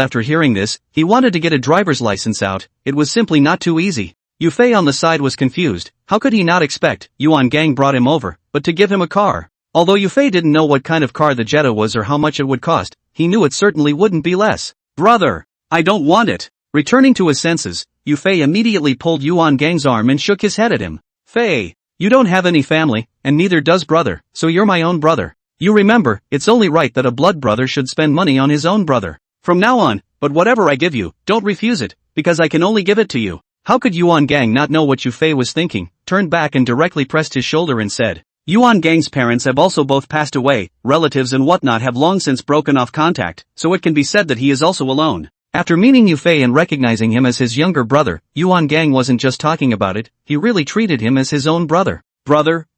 after hearing this. He wanted to get a driver's license out. It was simply not too easy. Yufei on the side was confused. How could he not expect Yuan Gang brought him over, but to give him a car? Although Yufei didn't know what kind of car the Jetta was or how much it would cost, he knew it certainly wouldn't be less. Brother! I don't want it! Returning to his senses, Yufei immediately pulled Yuan Gang's arm and shook his head at him. Fei! You don't have any family, and neither does brother, so you're my own brother. You remember, it's only right that a blood brother should spend money on his own brother. From now on, but whatever I give you, don't refuse it, because I can only give it to you. How could Yuan Gang not know what Yufei was thinking? Turned back and directly pressed his shoulder and said, Yuan Gang's parents have also both passed away, relatives and whatnot have long since broken off contact, so it can be said that he is also alone. After meeting Yufei and recognizing him as his younger brother, Yuan Gang wasn't just talking about it, he really treated him as his own brother. Brother,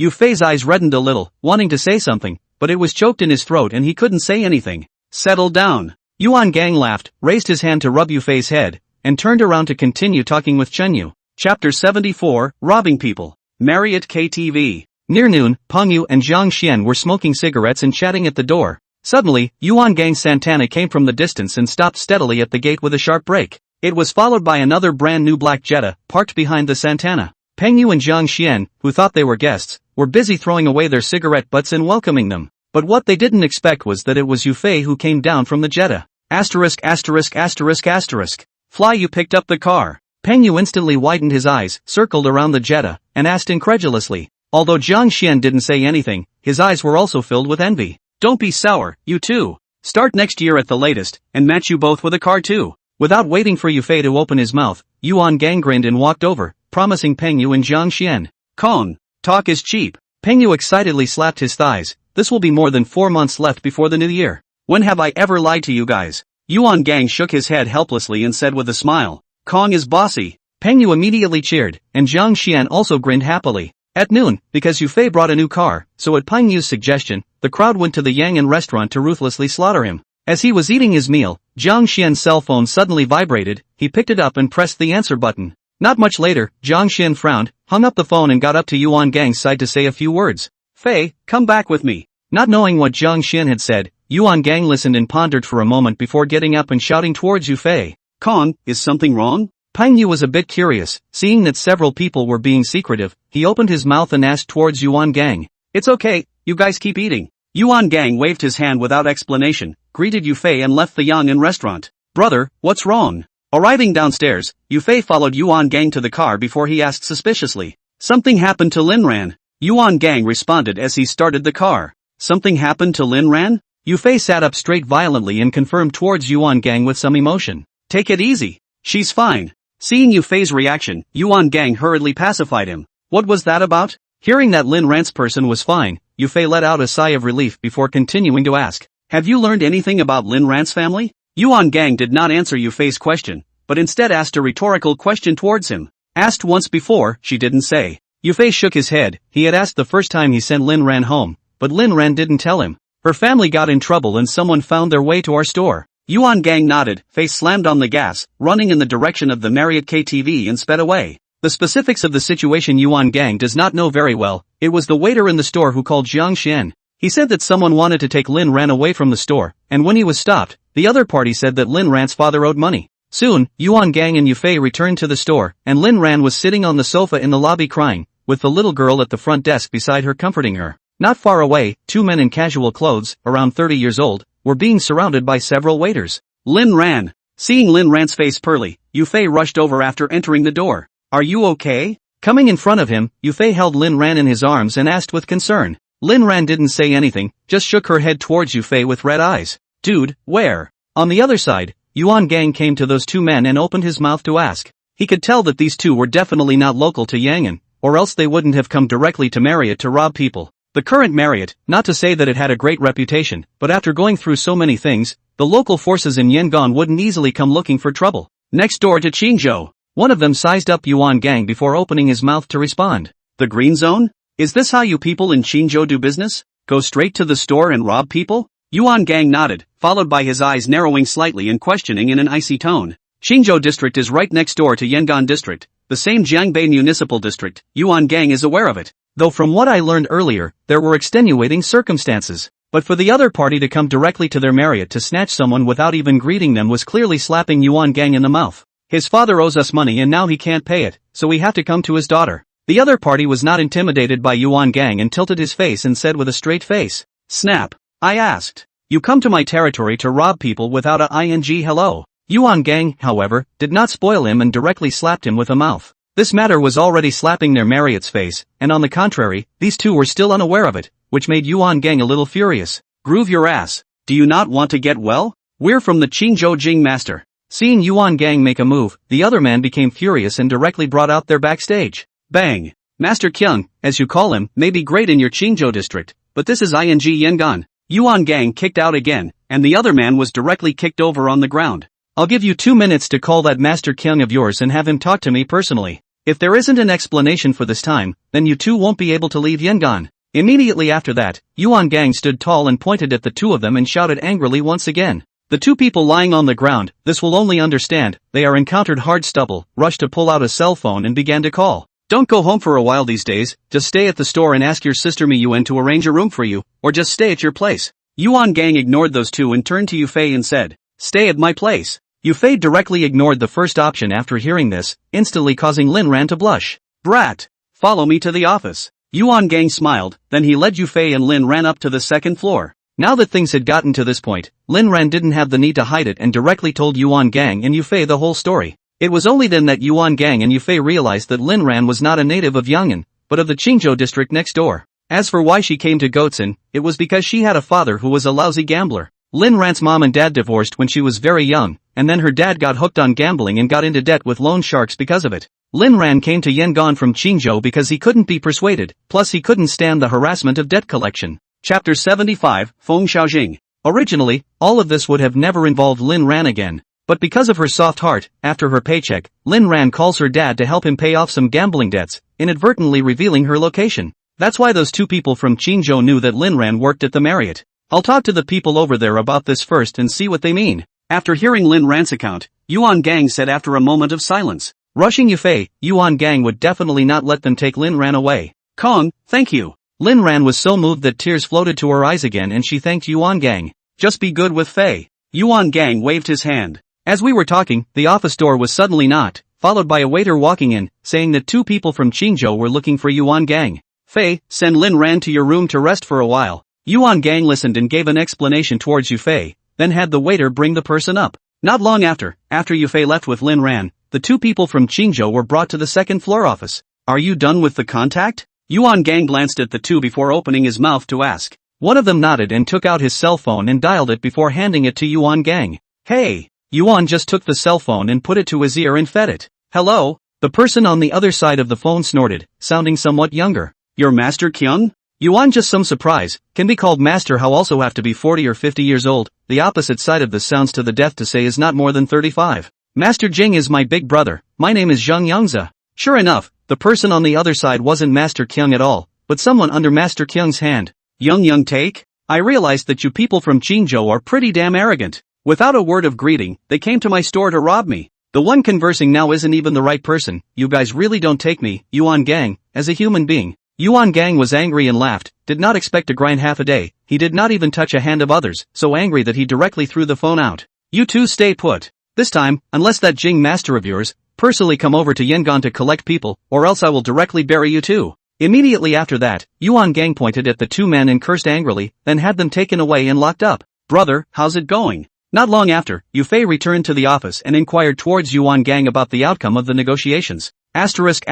Yufei's eyes reddened a little, wanting to say something, but it was choked in his throat and he couldn't say anything. Settle down. Yuan Gang laughed, raised his hand to rub Yufei's head, and turned around to continue talking with Chen Yu. Chapter 74, Robbing People. Marriott KTV. Near noon, Peng Yu and Jiang Xian were smoking cigarettes and chatting at the door. Suddenly, Yuan Gang's Santana came from the distance and stopped steadily at the gate with a sharp brake. It was followed by another brand new black Jetta, parked behind the Santana. Peng Yu and Jiang Xian, who thought they were guests, were busy throwing away their cigarette butts and welcoming them. But what they didn't expect was that it was Yufei who came down from the Jeddah. ********. Fly, you picked up the car. Peng Yu instantly widened his eyes, circled around the Jeddah, and asked incredulously. Although Jiang Xian didn't say anything, his eyes were also filled with envy. Don't be sour, you two. Start next year at the latest, and match you both with a car too. Without waiting for Yufei to open his mouth, Yuan Gang grinned and walked over, promising Peng Yu and Jiang Xian. Kong, talk is cheap. Peng Yu excitedly slapped his thighs. This will be more than 4 months left before the new year. When have I ever lied to you guys? Yuan Gang shook his head helplessly and said with a smile. Kong is bossy. Peng Yu immediately cheered, and Jiang Xian also grinned happily. At noon, because Yufei brought a new car, so at Peng Yu's suggestion, the crowd went to the Yang'an restaurant to ruthlessly slaughter him. As he was eating his meal, Jiang Xian's cell phone suddenly vibrated. He picked it up and pressed the answer button. Not much later, Jiang Xian frowned, hung up the phone and got up to Yuan Gang's side to say a few words. Fei, come back with me. Not knowing what Jiang Xian had said, Yuan Gang listened and pondered for a moment before getting up and shouting towards Yufei. Kong, is something wrong? Peng Yu was a bit curious. Seeing that several people were being secretive, he opened his mouth and asked towards Yuan Gang. It's okay, you guys keep eating. Yuan Gang waved his hand without explanation, greeted Yufei and left the Yang'an restaurant. Brother, what's wrong? Arriving downstairs, Yufei followed Yuan Gang to the car before he asked suspiciously. Something happened to Linran. Yuan Gang responded as he started the car. Something happened to Linran? Yufei sat up straight violently and confirmed towards Yuan Gang with some emotion. Take it easy. She's fine. Seeing Yufei's reaction, Yuan Gang hurriedly pacified him. What was that about? Hearing that Lin Ran's person was fine, Yufei let out a sigh of relief before continuing to ask. Have you learned anything about Lin Ran's family? Yuan Gang did not answer Yufei's question, but instead asked a rhetorical question towards him. Asked once before, she didn't say. Yufei shook his head. He had asked the first time he sent Lin Ran home, but Lin Ran didn't tell him. Her family got in trouble and someone found their way to our store. Yuan Gang nodded, face slammed on the gas, running in the direction of the Manhwarecap TV and sped away. The specifics of the situation Yuan Gang does not know very well. It was the waiter in the store who called Jiang Xian. He said that someone wanted to take Lin Ran away from the store, and when he was stopped, the other party said that Lin Ran's father owed money. Soon, Yuan Gang and Yufei returned to the store, and Lin Ran was sitting on the sofa in the lobby crying, with the little girl at the front desk beside her comforting her. Not far away, 2 men in casual clothes, around 30 years old, were being surrounded by several waiters. Lin Ran. Seeing Lin Ran's face pearly, Yufei rushed over after entering the door. Are you okay? Coming in front of him, Yufei held Lin Ran in his arms and asked with concern. Lin Ran didn't say anything, just shook her head towards Yufei with red eyes. Dude, where? On the other side, Yuan Gang came to those 2 men and opened his mouth to ask. He could tell that these 2 were definitely not local to Yang'an, or else they wouldn't have come directly to Marriott to rob people. The current Marriott, not to say that it had a great reputation, but after going through so many things, the local forces in Yangon wouldn't easily come looking for trouble. Next door to Qingzhou. One of them sized up Yuan Gang before opening his mouth to respond. The Green Zone? Is this how you people in Qingzhou do business? Go straight to the store and rob people? Yuan Gang nodded, followed by his eyes narrowing slightly and questioning in an icy tone. Qingzhou district is right next door to Yangon district, the same Jiangbei municipal district. Yuan Gang is aware of it. Though from what I learned earlier, there were extenuating circumstances. But for the other party to come directly to their Marriott to snatch someone without even greeting them was clearly slapping Yuan Gang in the mouth. His father owes us money and now he can't pay it, so we have to come to his daughter. The other party was not intimidated by Yuan Gang and tilted his face and said with a straight face. Snap. I asked. You come to my territory to rob people without a ing hello. Yuan Gang, however, did not spoil him and directly slapped him with a mouth. This matter was already slapping their Marriott's face, and on the contrary, these 2 were still unaware of it, which made Yuan Gang a little furious. Groove your ass. Do you not want to get well? We're from the Qingzhou Jing Master. Seeing Yuan Gang make a move, the other man became furious and directly brought out their backstage. Bang. Master Kyung, as you call him, may be great in your Qingzhou district, but this is ing Yangon. Yuan Gang kicked out again, and the other man was directly kicked over on the ground. I'll give you 2 minutes to call that Master Kyung of yours and have him talk to me personally. If there isn't an explanation for this time, then you 2 won't be able to leave Yangon. Immediately after that, Yuan Gang stood tall and pointed at the 2 of them and shouted angrily once again. The 2 people lying on the ground, this will only understand, they are encountered hard stubble, rushed to pull out a cell phone and began to call. Don't go home for a while these days, just stay at the store and ask your sister Miyuan to arrange a room for you, or just stay at your place. Yuan Gang ignored those 2 and turned to Yufei and said, stay at my place. Yufei directly ignored the first option after hearing this, instantly causing Lin Ran to blush. Brat. follow me to the office. Yuan Gang smiled, then he led Yufei and Lin Ran up to the second floor. Now that things had gotten to this point, Lin Ran didn't have the need to hide it and directly told Yuan Gang and Yufei the whole story. It was only then that Yuan Gang and Yufei realized that Lin Ran was not a native of Yang'an, but of the Qingzhou district next door. As for why she came to Goatsun, it was because she had a father who was a lousy gambler. Lin Ran's mom and dad divorced when she was very young, and then her dad got hooked on gambling and got into debt with loan sharks because of it. Lin Ran came to Yangon from Qingzhou because he couldn't be persuaded, plus he couldn't stand the harassment of debt collection. Chapter 75, Feng Xiaojing. Originally, all of this would have never involved Lin Ran again, but because of her soft heart, after her paycheck, Lin Ran calls her dad to help him pay off some gambling debts, inadvertently revealing her location. That's why those two people from Qingzhou knew that Lin Ran worked at the Marriott. I'll talk to the people over there about this first and see what they mean. After hearing Lin Ran's account, Yuan Gang said after a moment of silence. Rushing Yufei, Yuan Gang would definitely not let them take Lin Ran away. Kong, thank you. Lin Ran was so moved that tears floated to her eyes again and she thanked Yuan Gang. Just be good with Fei. Yuan Gang waved his hand. As we were talking, the office door was suddenly knocked, followed by a waiter walking in, saying that two people from Qingzhou were looking for Yuan Gang. Fei, send Lin Ran to your room to rest for a while. Yuan Gang listened and gave an explanation towards Yufei, then had the waiter bring the person up. Not long after Yufei left with Lin Ran, the two people from Qingzhou were brought to the second floor office. Are you done with the contact? Yuan Gang glanced at the two before opening his mouth to ask. One of them nodded and took out his cell phone and dialed it before handing it to Yuan Gang. Hey! Yuan just took the cell phone and put it to his ear and fed it. Hello? The person on the other side of the phone snorted, sounding somewhat younger. Your Master Kyung? Yuan, just some surprise, can be called master how also have to be 40 or 50 years old, the opposite side of this sounds to the death to say is not more than 35. Master Jing is my big brother, my name is Zhang Yangza. Sure enough, the person on the other side wasn't Master Kyung at all, but someone under Master Kyung's hand. Young take? I realized that you people from Qingzhou are pretty damn arrogant. Without a word of greeting, they came to my store to rob me. The one conversing now isn't even the right person, you guys really don't take me, Yuan Gang, as a human being. Yuan Gang was angry and laughed, did not expect to grind half a day, he did not even touch a hand of others, so angry that he directly threw the phone out. You two stay put. This time, unless that Jing master of yours, personally come over to Yangon to collect people, or else I will directly bury you too. Immediately after that, Yuan Gang pointed at the two men and cursed angrily, then had them taken away and locked up. Brother, how's it going? Not long after, Yufei returned to the office and inquired towards Yuan Gang about the outcome of the negotiations. Asterisk.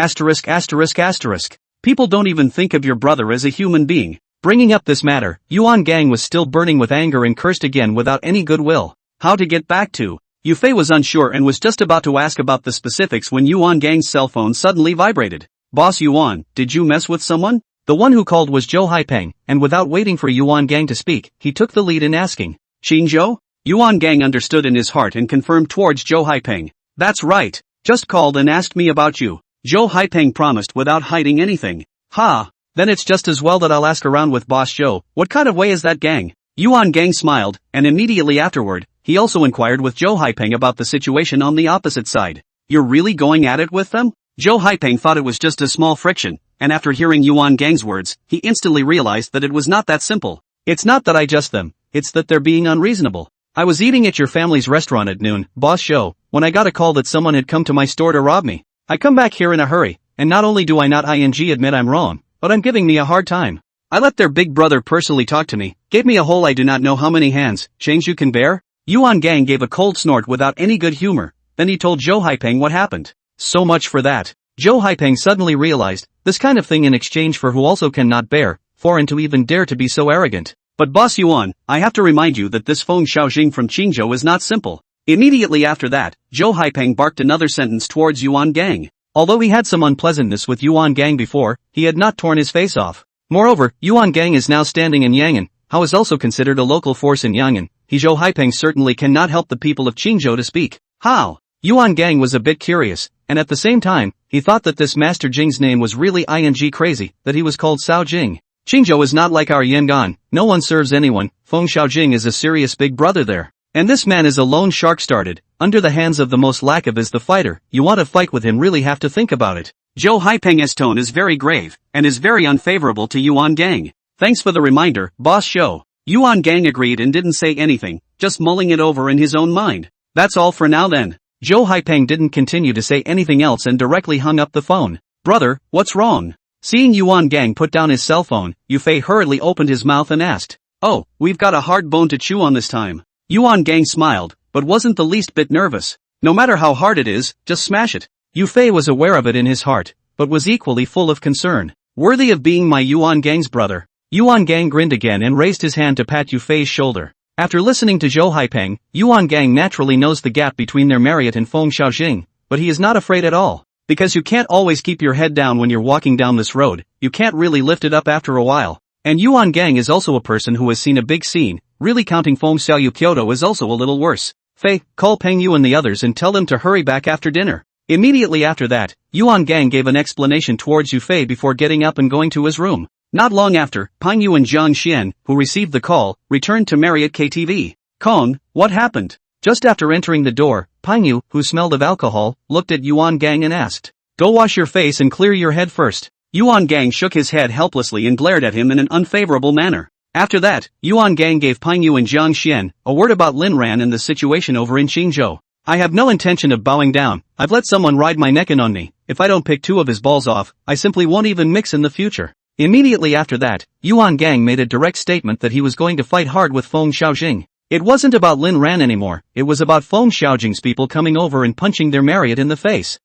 People don't even think of your brother as a human being. Bringing up this matter, Yuan Gang was still burning with anger and cursed again without any goodwill. How to get back to? Yufei was unsure and was just about to ask about the specifics when Yuan Gang's cell phone suddenly vibrated. Boss Yuan, did you mess with someone? The one who called was Zhou Haipeng, and without waiting for Yuan Gang to speak, he took the lead in asking. Qingzhou? Yuan Gang understood in his heart and confirmed towards Zhou Haipeng. That's right. Just called and asked me about you. Zhou Haipeng promised without hiding anything. Ha! Then it's just as well that I'll ask around with Boss Zhou. What kind of way is that gang? Yuan Gang smiled, and immediately afterward, he also inquired with Zhou Haipeng about the situation on the opposite side. You're really going at it with them? Zhou Haipeng thought it was just a small friction, and after hearing Yuan Gang's words, he instantly realized that it was not that simple. It's not that I just them, it's that they're being unreasonable. I was eating at your family's restaurant at noon, Boss Zhou, when I got a call that someone had come to my store to rob me. I come back here in a hurry, and not only do I not admit I'm wrong, but I'm giving me a hard time. I let their big brother personally talk to me, gave me a hole I do not know how many hands, change you can bear? Yuan Gang gave a cold snort without any good humor, then he told Zhou Haipeng what happened. So much for that. Zhou Haipeng suddenly realized, this kind of thing in exchange for who also cannot bear, foreign to even dare to be so arrogant. But Boss Yuan, I have to remind you that this Feng Xiaojing from Qingzhou is not simple. Immediately after that, Zhou Haipeng barked another sentence towards Yuan Gang. Although he had some unpleasantness with Yuan Gang before, he had not torn his face off. Moreover, Yuan Gang is now standing in Yang'an, how is also considered a local force in Yang'an. Zhou Haipeng certainly cannot help the people of Qingzhou to speak. How? Yuan Gang was a bit curious, and at the same time, he thought that this Master Jing's name was really crazy, that he was called Cao Jing. Qingzhou is not like our Yangon, no one serves anyone, Feng Xiaojing is a serious big brother there. And this man is a lone shark started, under the hands of the most lack of is the fighter, you want to fight with him really have to think about it. Zhou Haipeng's tone is very grave, and is very unfavorable to Yuan Gang. Thanks for the reminder, Boss Zhou. Yuan Gang agreed and didn't say anything, just mulling it over in his own mind. That's all for now then. Zhou Haipeng didn't continue to say anything else and directly hung up the phone. Brother, what's wrong? Seeing Yuan Gang put down his cell phone, Yufei hurriedly opened his mouth and asked, "Oh, we've got a hard bone to chew on this time." Yuan Gang smiled, but wasn't the least bit nervous. No matter how hard it is, just smash it. Yufei was aware of it in his heart, but was equally full of concern. Worthy of being my Yuan Gang's brother. Yuan Gang grinned again and raised his hand to pat Yufei's shoulder. After listening to Zhou Haipeng, Yuan Gang naturally knows the gap between their Marriott and Feng Xiaojing, but he is not afraid at all. Because you can't always keep your head down when you're walking down this road, you can't really lift it up after a while. And Yuan Gang is also a person who has seen a big scene, really counting Feng Xiaoyu Kyoto is also a little worse. Fei, call Peng Yu and the others and tell them to hurry back after dinner. Immediately after that, Yuan Gang gave an explanation towards Yufei before getting up and going to his room. Not long after, Peng Yu and Jiang Xian, who received the call, returned to Marriott KTV. Kong, what happened? Just after entering the door, Peng Yu, who smelled of alcohol, looked at Yuan Gang and asked, "Go wash your face and clear your head first." Yuan Gang shook his head helplessly and glared at him in an unfavorable manner. After that, Yuan Gang gave Peng Yu and Jiang Xian a word about Lin Ran and the situation over in Qingzhou. "I have no intention of bowing down. I've let someone ride my neck in on me. If I don't pick 2 of his balls off, I simply won't even mix in the future." Immediately after that, Yuan Gang made a direct statement that he was going to fight hard with Feng Xiaojing. It wasn't about Lin Ran anymore, it was about Feng Xiaojing's people coming over and punching their Marriott in the face.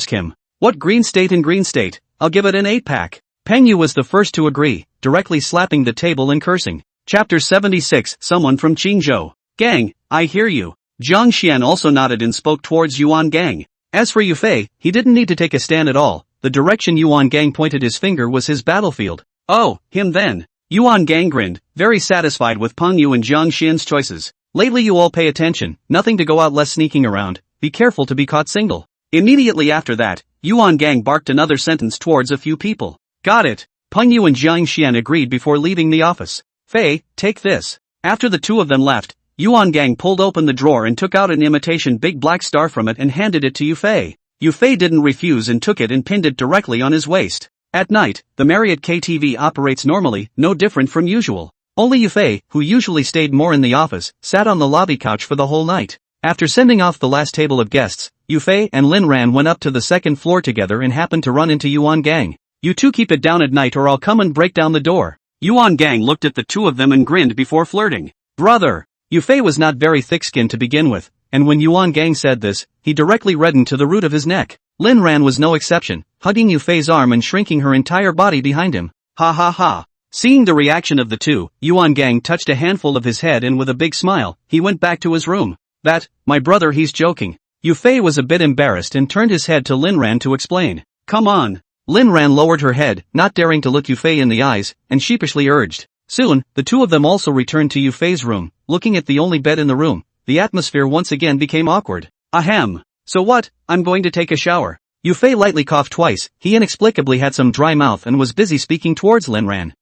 Him. What green state in green state? I'll give it an 8-pack. Peng Yu was the first to agree, directly slapping the table and cursing. Chapter 76, Someone from Qingzhou. Gang, I hear you. Jiang Xian also nodded and spoke towards Yuan Gang. As for Yufei, he didn't need to take a stand at all. The direction Yuan Gang pointed his finger was his battlefield. "Oh, him then." Yuan Gang grinned, very satisfied with Peng Yu and Jiang Xian's choices. "Lately you all pay attention, nothing to go out less sneaking around, be careful to be caught single." Immediately after that, Yuan Gang barked another sentence towards a few people. "Got it." Peng Yu and Jiang Xian agreed before leaving the office. "Fei, take this." After the 2 of them left, Yuan Gang pulled open the drawer and took out an imitation big black star from it and handed it to Yufei. Yufei didn't refuse and took it and pinned it directly on his waist. At night, the Marriott KTV operates normally, no different from usual. Only Yufei, who usually stayed more in the office, sat on the lobby couch for the whole night. After sending off the last table of guests, Yufei and Lin Ran went up to the second floor together and happened to run into Yuan Gang. "You two keep it down at night or I'll come and break down the door." Yuan Gang looked at the 2 of them and grinned before flirting. "Brother." Yufei was not very thick-skinned to begin with, and when Yuan Gang said this, he directly reddened to the root of his neck. Lin Ran was no exception, hugging Yufei's arm and shrinking her entire body behind him. Ha ha ha. Seeing the reaction of the 2, Yuan Gang touched a handful of his head and with a big smile, he went back to his room. My brother, he's joking." Yufei was a bit embarrassed and turned his head to Lin Ran to explain. "Come on." Lin Ran lowered her head, not daring to look Yufei in the eyes, and sheepishly urged. Soon, the 2 of them also returned to Yufei's room, looking at the only bed in the room. The atmosphere once again became awkward. "Ahem. So what? I'm going to take a shower." Yufei lightly coughed twice, he inexplicably had some dry mouth and was busy speaking towards Lin Ran.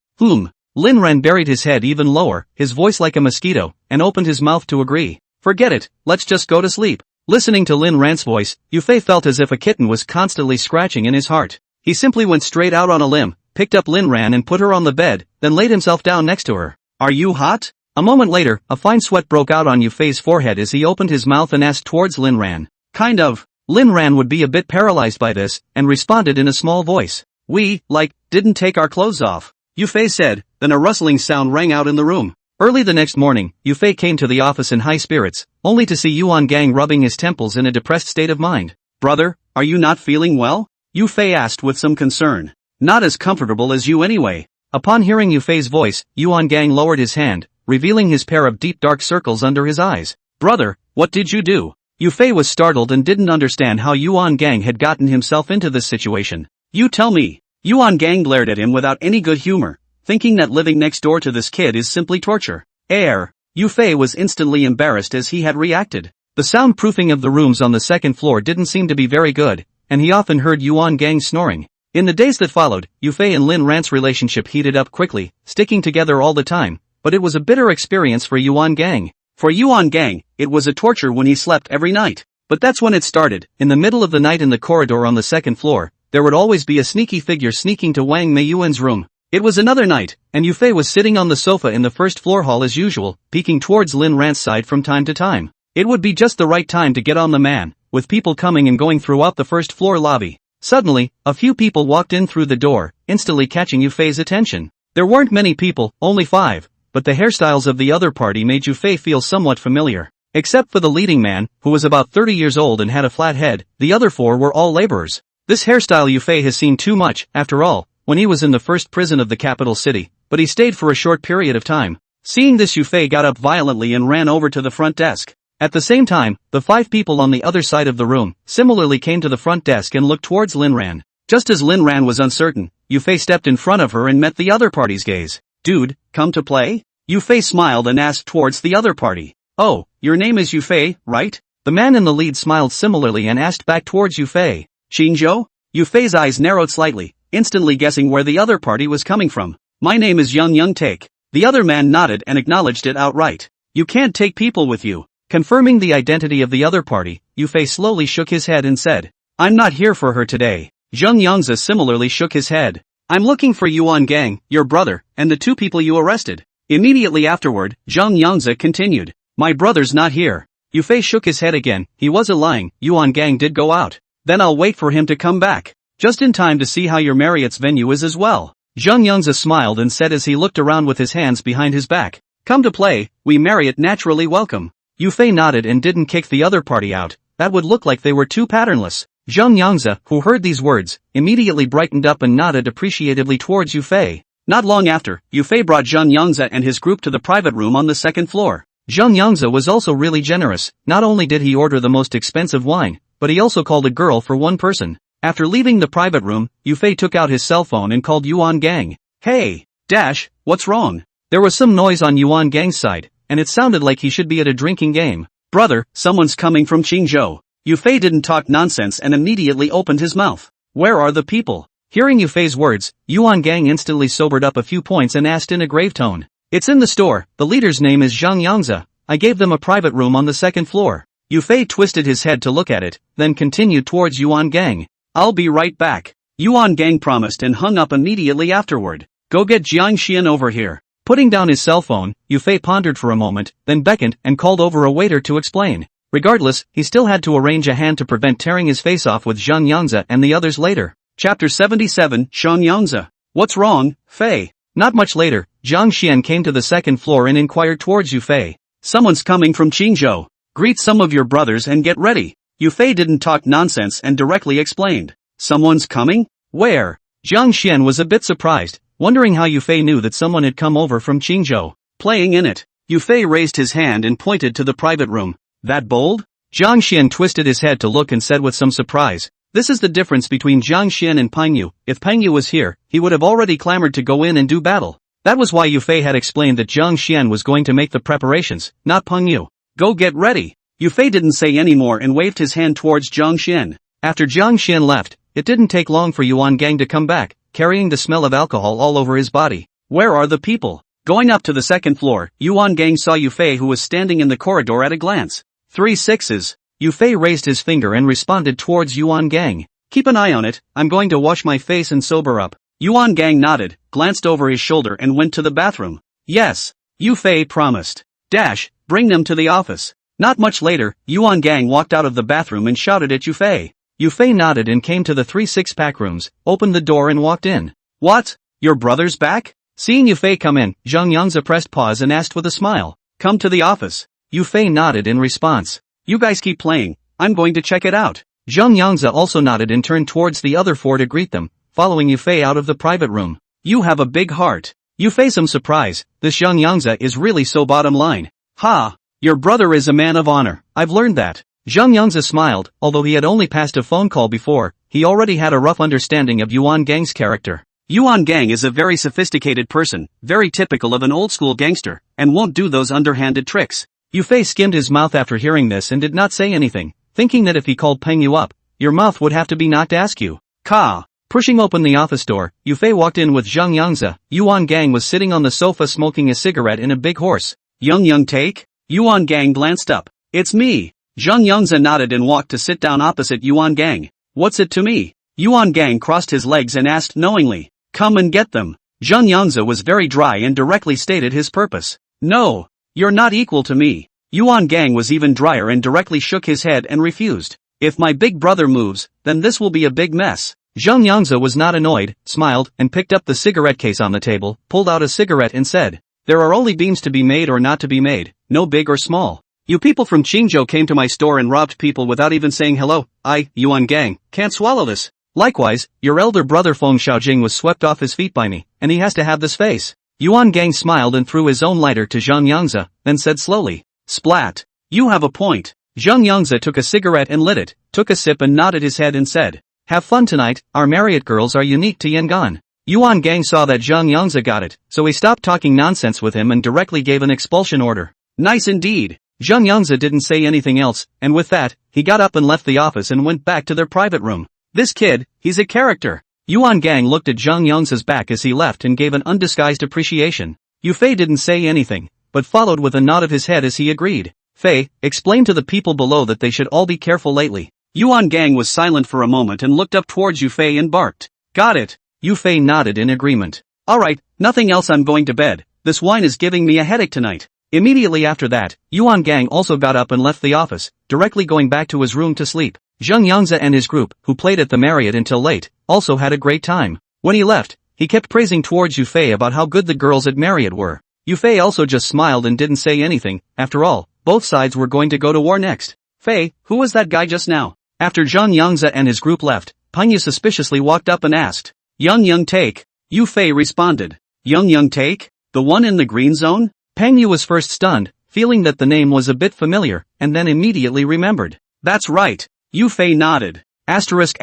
Lin Ran buried his head even lower, his voice like a mosquito, and opened his mouth to agree. "Forget it, let's just go to sleep." Listening to Lin Ran's voice, Yufei felt as if a kitten was constantly scratching in his heart. He simply went straight out on a limb, picked up Lin Ran and put her on the bed, then laid himself down next to her. "Are you hot?" A moment later, a fine sweat broke out on Yufei's forehead as he opened his mouth and asked towards Lin Ran. "Kind of." Lin Ran would be a bit paralyzed by this, and responded in a small voice. "We, didn't take our clothes off," Yufei said, then a rustling sound rang out in the room. Early the next morning, Yufei came to the office in high spirits, only to see Yuan Gang rubbing his temples in a depressed state of mind. "Brother, are you not feeling well?" Yufei asked with some concern. "Not as comfortable as you anyway." Upon hearing Yufei's voice, Yuan Gang lowered his hand, revealing his pair of deep dark circles under his eyes. "Brother, what did you do?" Yufei was startled and didn't understand how Yuan Gang had gotten himself into this situation. "You tell me." Yuan Gang glared at him without any good humor, thinking that living next door to this kid is simply torture. Yufei was instantly embarrassed as he had reacted. The soundproofing of the rooms on the second floor didn't seem to be very good, and he often heard Yuan Gang snoring. In the days that followed, Yufei and Lin Ran's relationship heated up quickly, sticking together all the time, but it was a bitter experience for Yuan Gang. For Yuan Gang, it was a torture when he slept every night. But that's when it started. In the middle of the night in the corridor on the second floor, there would always be a sneaky figure sneaking to Wang Meiyuan's room. It was another night, and Yufei was sitting on the sofa in the first floor hall as usual, peeking towards Lin Ran's side from time to time. It would be just the right time to get on the man, with people coming and going throughout the first floor lobby. Suddenly, a few people walked in through the door, instantly catching Yufei's attention. There weren't many people, only 5, but the hairstyles of the other party made Yufei feel somewhat familiar. Except for the leading man, who was about 30 years old and had a flat head, the other 4 were all laborers. This hairstyle Yufei has seen too much, after all, when he was in the first prison of the capital city, but he stayed for a short period of time. Seeing this, Yufei got up violently and ran over to the front desk. At the same time, the 5 people on the other side of the room similarly came to the front desk and looked towards Linran. Just as Linran was uncertain, Yufei stepped in front of her and met the other party's gaze. "Dude, come to play?" Yufei smiled and asked towards the other party. "Oh, your name is Yufei, right?" The man in the lead smiled similarly and asked back towards Yufei. "Qingzhou?" Yufei's eyes narrowed slightly, instantly guessing where the other party was coming from. "My name is Young Take." The other man nodded and acknowledged it outright. "You can't take people with you." Confirming the identity of the other party, Yufei slowly shook his head and said, "I'm not here for her today." Zheng Yangzi similarly shook his head. "I'm looking for Yuan Gang, your brother, and the 2 people you arrested." Immediately afterward, Zheng Yangzi continued, "My brother's not here." Yufei shook his head again. He wasn't lying, Yuan Gang did go out. "Then I'll wait for him to come back. Just in time to see how your Marriott's venue is as well." Zheng Yangzi smiled and said as he looked around with his hands behind his back, "Come to play, we Marriott naturally welcome." Yufei nodded and didn't kick the other party out. That would look like they were too patternless. Zheng Yangzi, who heard these words, immediately brightened up and nodded appreciatively towards Yufei. Not long after, Yufei brought Zheng Yangzi and his group to the private room on the 2nd floor. Zheng Yangzi was also really generous. Not only did he order the most expensive wine, but he also called a girl for one person. After leaving the private room, Yufei took out his cell phone and called Yuan Gang. "Hey, Dash, what's wrong?" There was some noise on Yuan Gang's side, and it sounded like he should be at a drinking game. "Brother, someone's coming from Qingzhou." Yufei didn't talk nonsense and immediately opened his mouth. "Where are the people?" Hearing Yufei's words, Yuan Gang instantly sobered up a few points and asked in a grave tone. "It's in the store, the leader's name is Zhang Yangzi. I gave them a private room on the 2nd floor." Yufei twisted his head to look at it, then continued towards Yuan Gang. "I'll be right back." Yuan Gang promised and hung up immediately afterward. "Go get Jiang Xian over here." Putting down his cell phone, Yufei pondered for a moment, then beckoned and called over a waiter to explain. Regardless, he still had to arrange a hand to prevent tearing his face off with Zhang Yangzi and the others later. Chapter 77, Zhang Yangzi. "What's wrong, Fei?" Not much later, Jiang Xian came to the 2nd floor and inquired towards Yufei. "Someone's coming from Qingzhou. Greet some of your brothers and get ready." Yufei didn't talk nonsense and directly explained. "Someone's coming? Where?" Jiang Xian was a bit surprised, wondering how Yufei knew that someone had come over from Qingzhou. "Playing in it." Yufei raised his hand and pointed to the private room. "That bold?" Jiang Xian twisted his head to look and said with some surprise. "This is the difference between Jiang Xian and Peng Yu. If Peng Yu was here, he would have already clamored to go in and do battle." That was why Yufei had explained that Jiang Xian was going to make the preparations, not Peng Yu. "Go get ready." Yufei didn't say any more and waved his hand towards Jiang Xian. After Jiang Xian left, it didn't take long for Yuan Gang to come back, carrying the smell of alcohol all over his body. "Where are the people?" Going up to the 2nd floor, Yuan Gang saw Yufei who was standing in the corridor at a glance. 3 sixes. Yufei raised his finger and responded towards Yuan Gang. "Keep an eye on it, I'm going to wash my face and sober up." Yuan Gang nodded, glanced over his shoulder and went to the bathroom. "Yes." Yufei promised. "Dash, bring them to the office." Not much later, Yuan Gang walked out of the bathroom and shouted at Yufei. Yufei nodded and came to the 3 6-pack rooms, opened the door and walked in. "What? Your brother's back?" Seeing Yufei come in, Zhang Yangzi pressed pause and asked with a smile. "Come to the office." Yufei nodded in response. "You guys keep playing, I'm going to check it out." Zhang Yangzi also nodded and turned towards the other 4 to greet them, following Yufei out of the private room. "You have a big heart." Yufei some surprise, this Zhang Yangzi is really so bottom line. "Ha! Your brother is a man of honor, I've learned that." Zhang Yangzi smiled, although he had only passed a phone call before, he already had a rough understanding of Yuan Gang's character. Yuan Gang is a very sophisticated person, very typical of an old-school gangster, and won't do those underhanded tricks. Yufei skimmed his mouth after hearing this and did not say anything, thinking that if he called Peng Yu up, your mouth would have to be knocked askew. Ka! Pushing open the office door, Yufei walked in with Zhang Yangzi. Yuan Gang was sitting on the sofa smoking a cigarette in a big horse. Young take? Yuan Gang glanced up. "It's me." Zhang Yangzi nodded and walked to sit down opposite Yuan Gang. "What's it to me?" Yuan Gang crossed his legs and asked knowingly. "Come and get them." Zhang Yangzi was very dry and directly stated his purpose. "No. You're not equal to me." Yuan Gang was even drier and directly shook his head and refused. If my big brother moves, then this will be a big mess. Zhang Yangzi was not annoyed, smiled, and picked up the cigarette case on the table, pulled out a cigarette and said, "There are only beams to be made or not to be made, no big or small. You people from Qingzhou came to my store and robbed people without even saying hello. I, Yuan Gang, can't swallow this. Likewise, your elder brother Feng Xiaojing was swept off his feet by me, and he has to have this face." Yuan Gang smiled and threw his own lighter to Zhang Yangzi, then said slowly, "Splat. You have a point." Zhang Yangzi took a cigarette and lit it, took a sip and nodded his head and said, "Have fun tonight, our Marriott girls are unique to Yangon." Yuan Gang saw that Zhang Yangzi got it, so he stopped talking nonsense with him and directly gave an expulsion order. Nice indeed. Zhang Yangzi didn't say anything else, and with that, he got up and left the office and went back to their private room. This kid, he's a character. Yuan Gang looked at Zhang Yangzi's back as he left and gave an undisguised appreciation. Yu Fei didn't say anything, but followed with a nod of his head as he agreed. "Fei, explain to the people below that they should all be careful lately." Yuan Gang was silent for a moment and looked up towards Yu Fei and barked, "Got it." Yu Fei nodded in agreement. "Alright, nothing else, I'm going to bed. This wine is giving me a headache tonight." Immediately after that, Yuan Gang also got up and left the office, directly going back to his room to sleep. Zhang Yangzi and his group, who played at the Marriott until late, also had a great time. When he left, he kept praising towards Yu Fei about how good the girls at Marriott were. Yu Fei also just smiled and didn't say anything. After all, both sides were going to go to war next. "Fei, who was that guy just now?" After Zhang Yangzi and his group left, Peng Yu suspiciously walked up and asked. Young Take. Yu Fei responded. Young Take? The one in the green zone? Peng Yu was first stunned, feeling that the name was a bit familiar, and then immediately remembered. "That's right." Yu Fei nodded. Asterisk.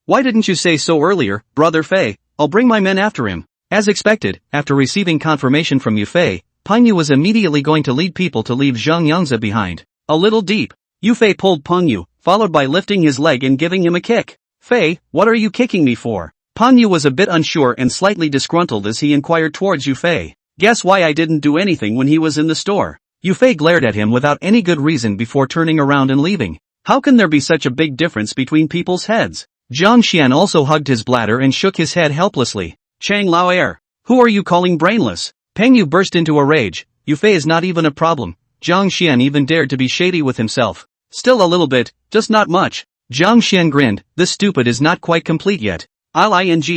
Why didn't you say so earlier, Brother Fei? I'll bring my men after him. As expected, after receiving confirmation from Yu Fei, Peng Yu was immediately going to lead people to leave Zhang Yangzi behind. A little deep. Yu Fei pulled Peng Yu, followed by lifting his leg and giving him a kick. "Fei, what are you kicking me for?" Peng Yu was a bit unsure and slightly disgruntled as he inquired towards Yu Fei. "Guess why I didn't do anything when he was in the store." Yu Fei glared at him without any good reason before turning around and leaving. How can there be such a big difference between people's heads? Zhang Xian also hugged his bladder and shook his head helplessly. Chang Lao Air, who are you calling brainless? Peng Yu burst into a rage. Yu Fei is not even a problem. Zhang Xian even dared to be shady with himself. Still a little bit, just not much. Zhang Xian grinned. This stupid is not quite complete yet. I'll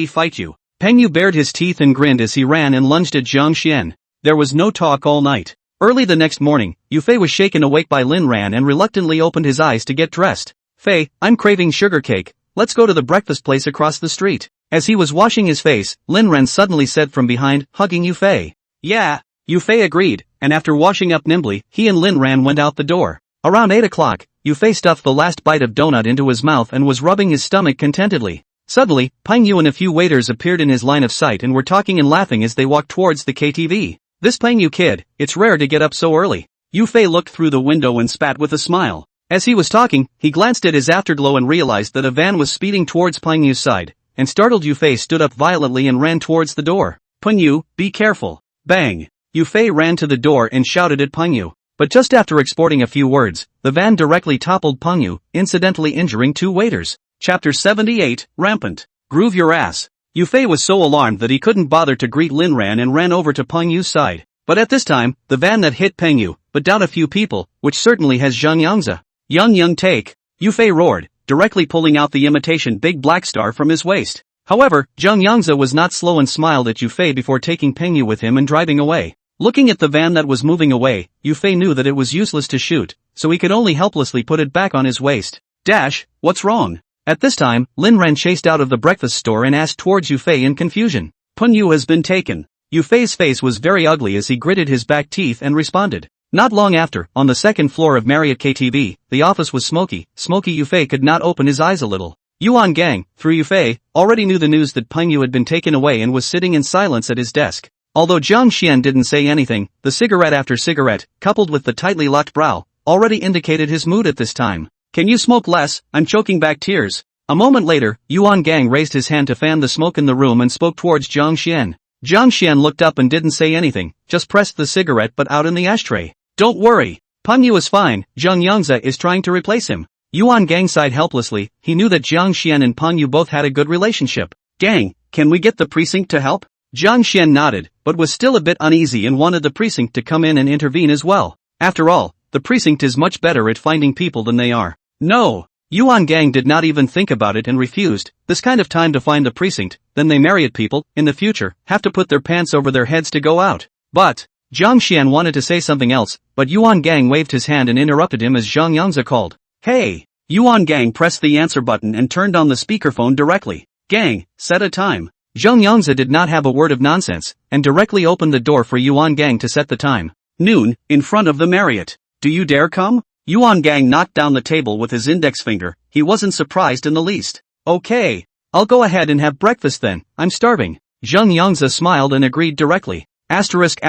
fight you. Peng Yu bared his teeth and grinned as he ran and lunged at Zhang Xian. There was no talk all night. Early the next morning, Yu Fei was shaken awake by Lin Ran and reluctantly opened his eyes to get dressed. "Fei, I'm craving sugar cake. Let's go to the breakfast place across the street." As he was washing his face, Lin Ran suddenly said from behind, hugging Yu Fei. "Yeah." Yu Fei agreed, and after washing up nimbly, he and Lin Ran went out the door. Around 8 o'clock, Yu Fei stuffed the last bite of donut into his mouth and was rubbing his stomach contentedly. Suddenly, Peng Yu and a few waiters appeared in his line of sight and were talking and laughing as they walked towards the KTV. "This Peng Yu kid, it's rare to get up so early." Yu Fei looked through the window and spat with a smile. As he was talking, he glanced at his afterglow and realized that a van was speeding towards Peng Yu's side, and startled Yu Fei stood up violently and ran towards the door. "Peng Yu, be careful." Bang! Yu Fei ran to the door and shouted at Peng Yu. But just after exporting a few words, the van directly toppled Peng Yu, incidentally injuring 2 waiters. Chapter 78, Rampant. Groove your ass. Yu Fei was so alarmed that he couldn't bother to greet Lin Ran and ran over to Peng Yu's side. But at this time, the van that hit Peng Yu, but down a few people, which certainly has Zhang Yangzi. Young Take. Yu Fei roared, directly pulling out the imitation big black star from his waist. However, Zhang Yangzi was not slow and smiled at Yu Fei before taking Peng Yu with him and driving away. Looking at the van that was moving away, Yu Fei knew that it was useless to shoot, so he could only helplessly put it back on his waist. Dash, what's wrong? At this time, Lin Ran chased out of the breakfast store and asked towards Yu Fei in confusion. Peng Yu has been taken. Yu Fei's face was very ugly as he gritted his back teeth and responded. Not long after, on the second floor of Marriott KTV, the office was smoky. Yu Fei could not open his eyes a little. Yuan Gang, through Yu Fei, already knew the news that Peng Yu had been taken away and was sitting in silence at his desk. Although Zhang Xian didn't say anything, the cigarette after cigarette, coupled with the tightly locked brow, already indicated his mood at this time. "Can you smoke less? I'm choking back tears." A moment later, Yuan Gang raised his hand to fan the smoke in the room and spoke towards Zhang Xian. Zhang Xian looked up and didn't say anything, just pressed the cigarette butt out in the ashtray. "Don't worry. Peng Yu is fine, Zhang Yangzi is trying to replace him." Yuan Gang sighed helplessly. He knew that Zhang Xian and Peng Yu both had a good relationship. "Gang, can we get the precinct to help?" Zhang Xian nodded, but was still a bit uneasy and wanted the precinct to come in and intervene as well. After all, the precinct is much better at finding people than they are. No. Yuan Gang did not even think about it and refused. This kind of time to find the precinct, then they married people, in the future, have to put their pants over their heads to go out. But, Zhang Xian wanted to say something else, but Yuan Gang waved his hand and interrupted him as Zhang Yangzi called. Hey! Yuan Gang pressed the answer button and turned on the speakerphone directly. Gang, set a time. Zhang Yangzi did not have a word of nonsense, and directly opened the door for Yuan Gang to set the time. Noon, in front of the Marriott. Do you dare come? Yuan Gang knocked down the table with his index finger. He wasn't surprised in the least. Okay. I'll go ahead and have breakfast then, I'm starving. Zhang Yangzi smiled and agreed directly. Asterisk.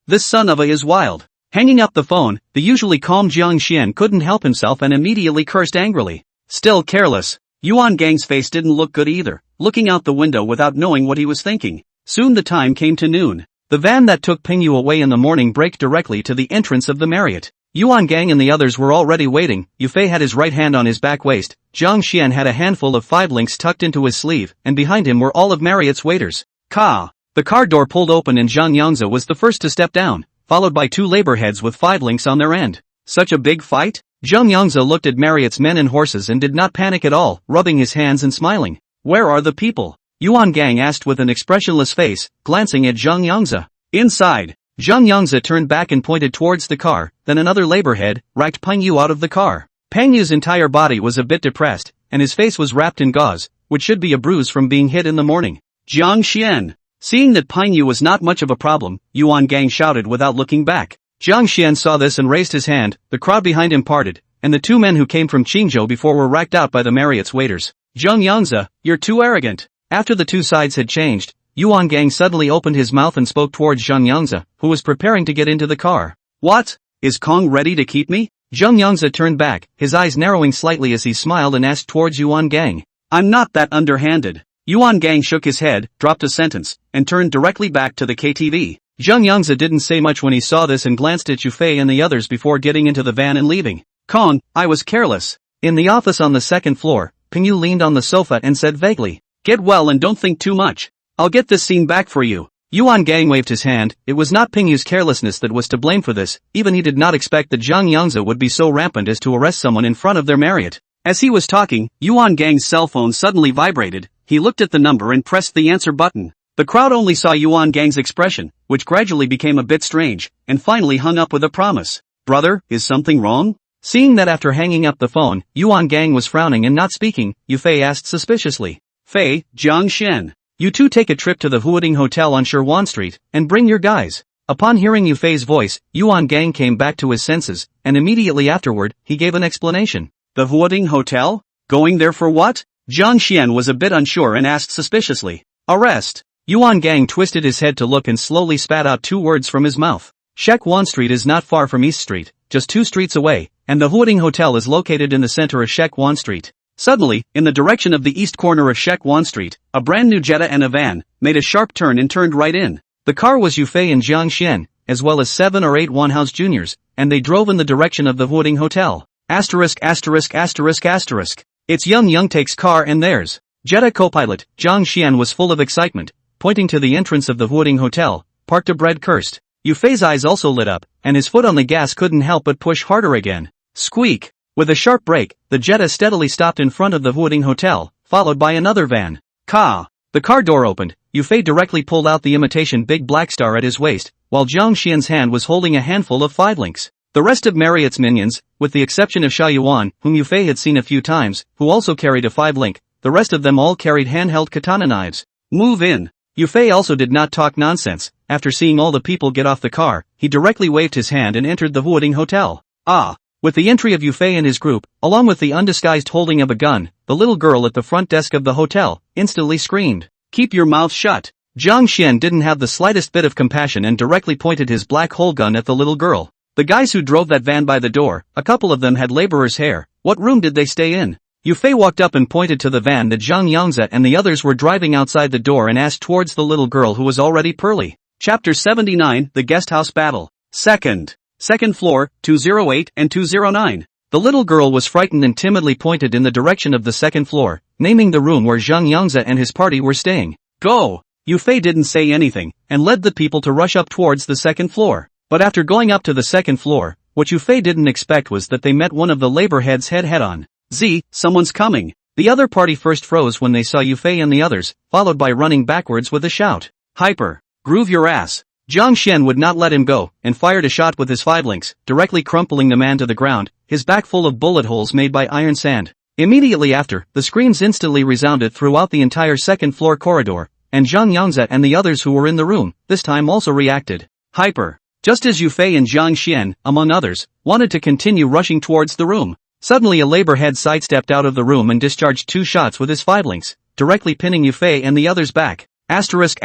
This son of a is wild. Hanging up the phone, the usually calm Jiang Xian couldn't help himself and immediately cursed angrily. Still careless. Yuan Gang's face didn't look good either, looking out the window without knowing what he was thinking. Soon the time came to noon. The van that took Pingyu away in the morning braked directly to the entrance of the Marriott. Yuan Gang and the others were already waiting. Yufei had his right hand on his back waist, Zhang Xian had a handful of 5 links tucked into his sleeve, and behind him were all of Marriott's waiters. The car door pulled open and Zhang Yangzi was the first to step down, followed by 2 labor heads with 5 links on their end. Such a big fight? Zhang Yangzi looked at Marriott's men and horses and did not panic at all, rubbing his hands and smiling. Where are the people? Yuan Gang asked with an expressionless face, glancing at Zhang Yangzi. Inside. Zhang Yangzi turned back and pointed towards the car, then another labor head, racked Pengyu out of the car. Pengyu's entire body was a bit depressed, and his face was wrapped in gauze, which should be a bruise from being hit in the morning. Jiang Xian. Seeing that Pengyu was not much of a problem, Yuan Gang shouted without looking back. Jiang Xian saw this and raised his hand, the crowd behind him parted, and the 2 men who came from Qingzhou before were racked out by the Marriott's waiters. Zhang Yangzi, you're too arrogant. After the 2 sides had changed, Yuan Gang suddenly opened his mouth and spoke towards Zhang Yangzi, who was preparing to get into the car. What? Is Kong ready to keep me? Zhang Yangzi turned back, his eyes narrowing slightly as he smiled and asked towards Yuan Gang. I'm not that underhanded. Yuan Gang shook his head, dropped a sentence, and turned directly back to the KTV. Zhang Yangzi didn't say much when he saw this and glanced at Yufei and the others before getting into the van and leaving. Kong, I was careless. In the office on the 2nd floor, Pingyu leaned on the sofa and said vaguely, get well and don't think too much. I'll get this scene back for you. Yuan Gang waved his hand. It was not Pingyu's carelessness that was to blame for this, even he did not expect that Zhang Yangzi would be so rampant as to arrest someone in front of their Marriott. As he was talking, Yuan Gang's cell phone suddenly vibrated. He looked at the number and pressed the answer button. The crowd only saw Yuan Gang's expression, which gradually became a bit strange, and finally hung up with a promise. Brother, is something wrong? Seeing that after hanging up the phone, Yuan Gang was frowning and not speaking, Yufei asked suspiciously. Fei, Jiang Xian. You 2 take a trip to the Huading Hotel on Sherwan Street, and bring your guys. Upon hearing Yufei's voice, Yuan Gang came back to his senses, and immediately afterward, he gave an explanation. The Huading Hotel? Going there for what? Zhang Xian was a bit unsure and asked suspiciously. Arrest. Yuan Gang twisted his head to look and slowly spat out 2 words from his mouth. Shekwan Street is not far from East Street, just 2 streets away, and the Huading Hotel is located in the center of Shekwan Street. Suddenly, in the direction of the east corner of Shekwan Street, a brand new Jetta and a van made a sharp turn and turned right in. The car was Yufei and Jiang Xian, as well as 7 or 8 Wanhouse Juniors, and they drove in the direction of the Huading Hotel. Asterisk. It's Young Takes car and theirs. Jetta co-pilot, Jiang Xian was full of excitement, pointing to the entrance of the Huading Hotel, parked a bread cursed. Yufei's eyes also lit up, and his foot on the gas couldn't help but push harder again. Squeak. With a sharp brake, the Jetta steadily stopped in front of the Huading Hotel, followed by another van. The car door opened. Yufei directly pulled out the imitation big black star at his waist, while Jiang Xian's hand was holding a handful of 5 links. The rest of Marriott's minions, with the exception of Xia Yuan, whom Yufei had seen a few times, who also carried a 5 link, the rest of them all carried handheld katana knives. Move in. Yufei also did not talk nonsense. After seeing all the people get off the car, he directly waved his hand and entered the Huading Hotel. With the entry of Yufei and his group, along with the undisguised holding of a gun, the little girl at the front desk of the hotel instantly screamed, "Keep your mouth shut." Jiang Xian didn't have the slightest bit of compassion and directly pointed his black hole gun at the little girl. The guys who drove that van by the door, a couple of them had laborer's hair. What room did they stay in? Yufei walked up and pointed to the van that Zhang Yangzi and the others were driving outside the door and asked towards the little girl who was already pearly. Chapter 79, The Guesthouse Battle. Second floor, 208 and 209. The little girl was frightened and timidly pointed in the direction of the second floor, naming the room where Zhang Yangzi and his party were staying. Go! Yufei didn't say anything, and led the people to rush up towards the second floor. But after going up to the second floor, what Yufei didn't expect was that they met one of the labor heads head on. Someone's coming. The other party first froze when they saw Yufei and the others, followed by running backwards with a shout. Hyper. Groove your ass. Jiang Xian would not let him go, and fired a shot with his 5 links, directly crumpling the man to the ground, his back full of bullet holes made by iron sand. Immediately after, the screams instantly resounded throughout the entire second-floor corridor, and Zhang Yangze and the others who were in the room, this time also reacted. Hyper. Just as Yufei and Jiang Xian, among others, wanted to continue rushing towards the room, suddenly a labor head sidestepped out of the room and discharged 2 shots with his 5 links, directly pinning Yufei and the others back. Asterisk.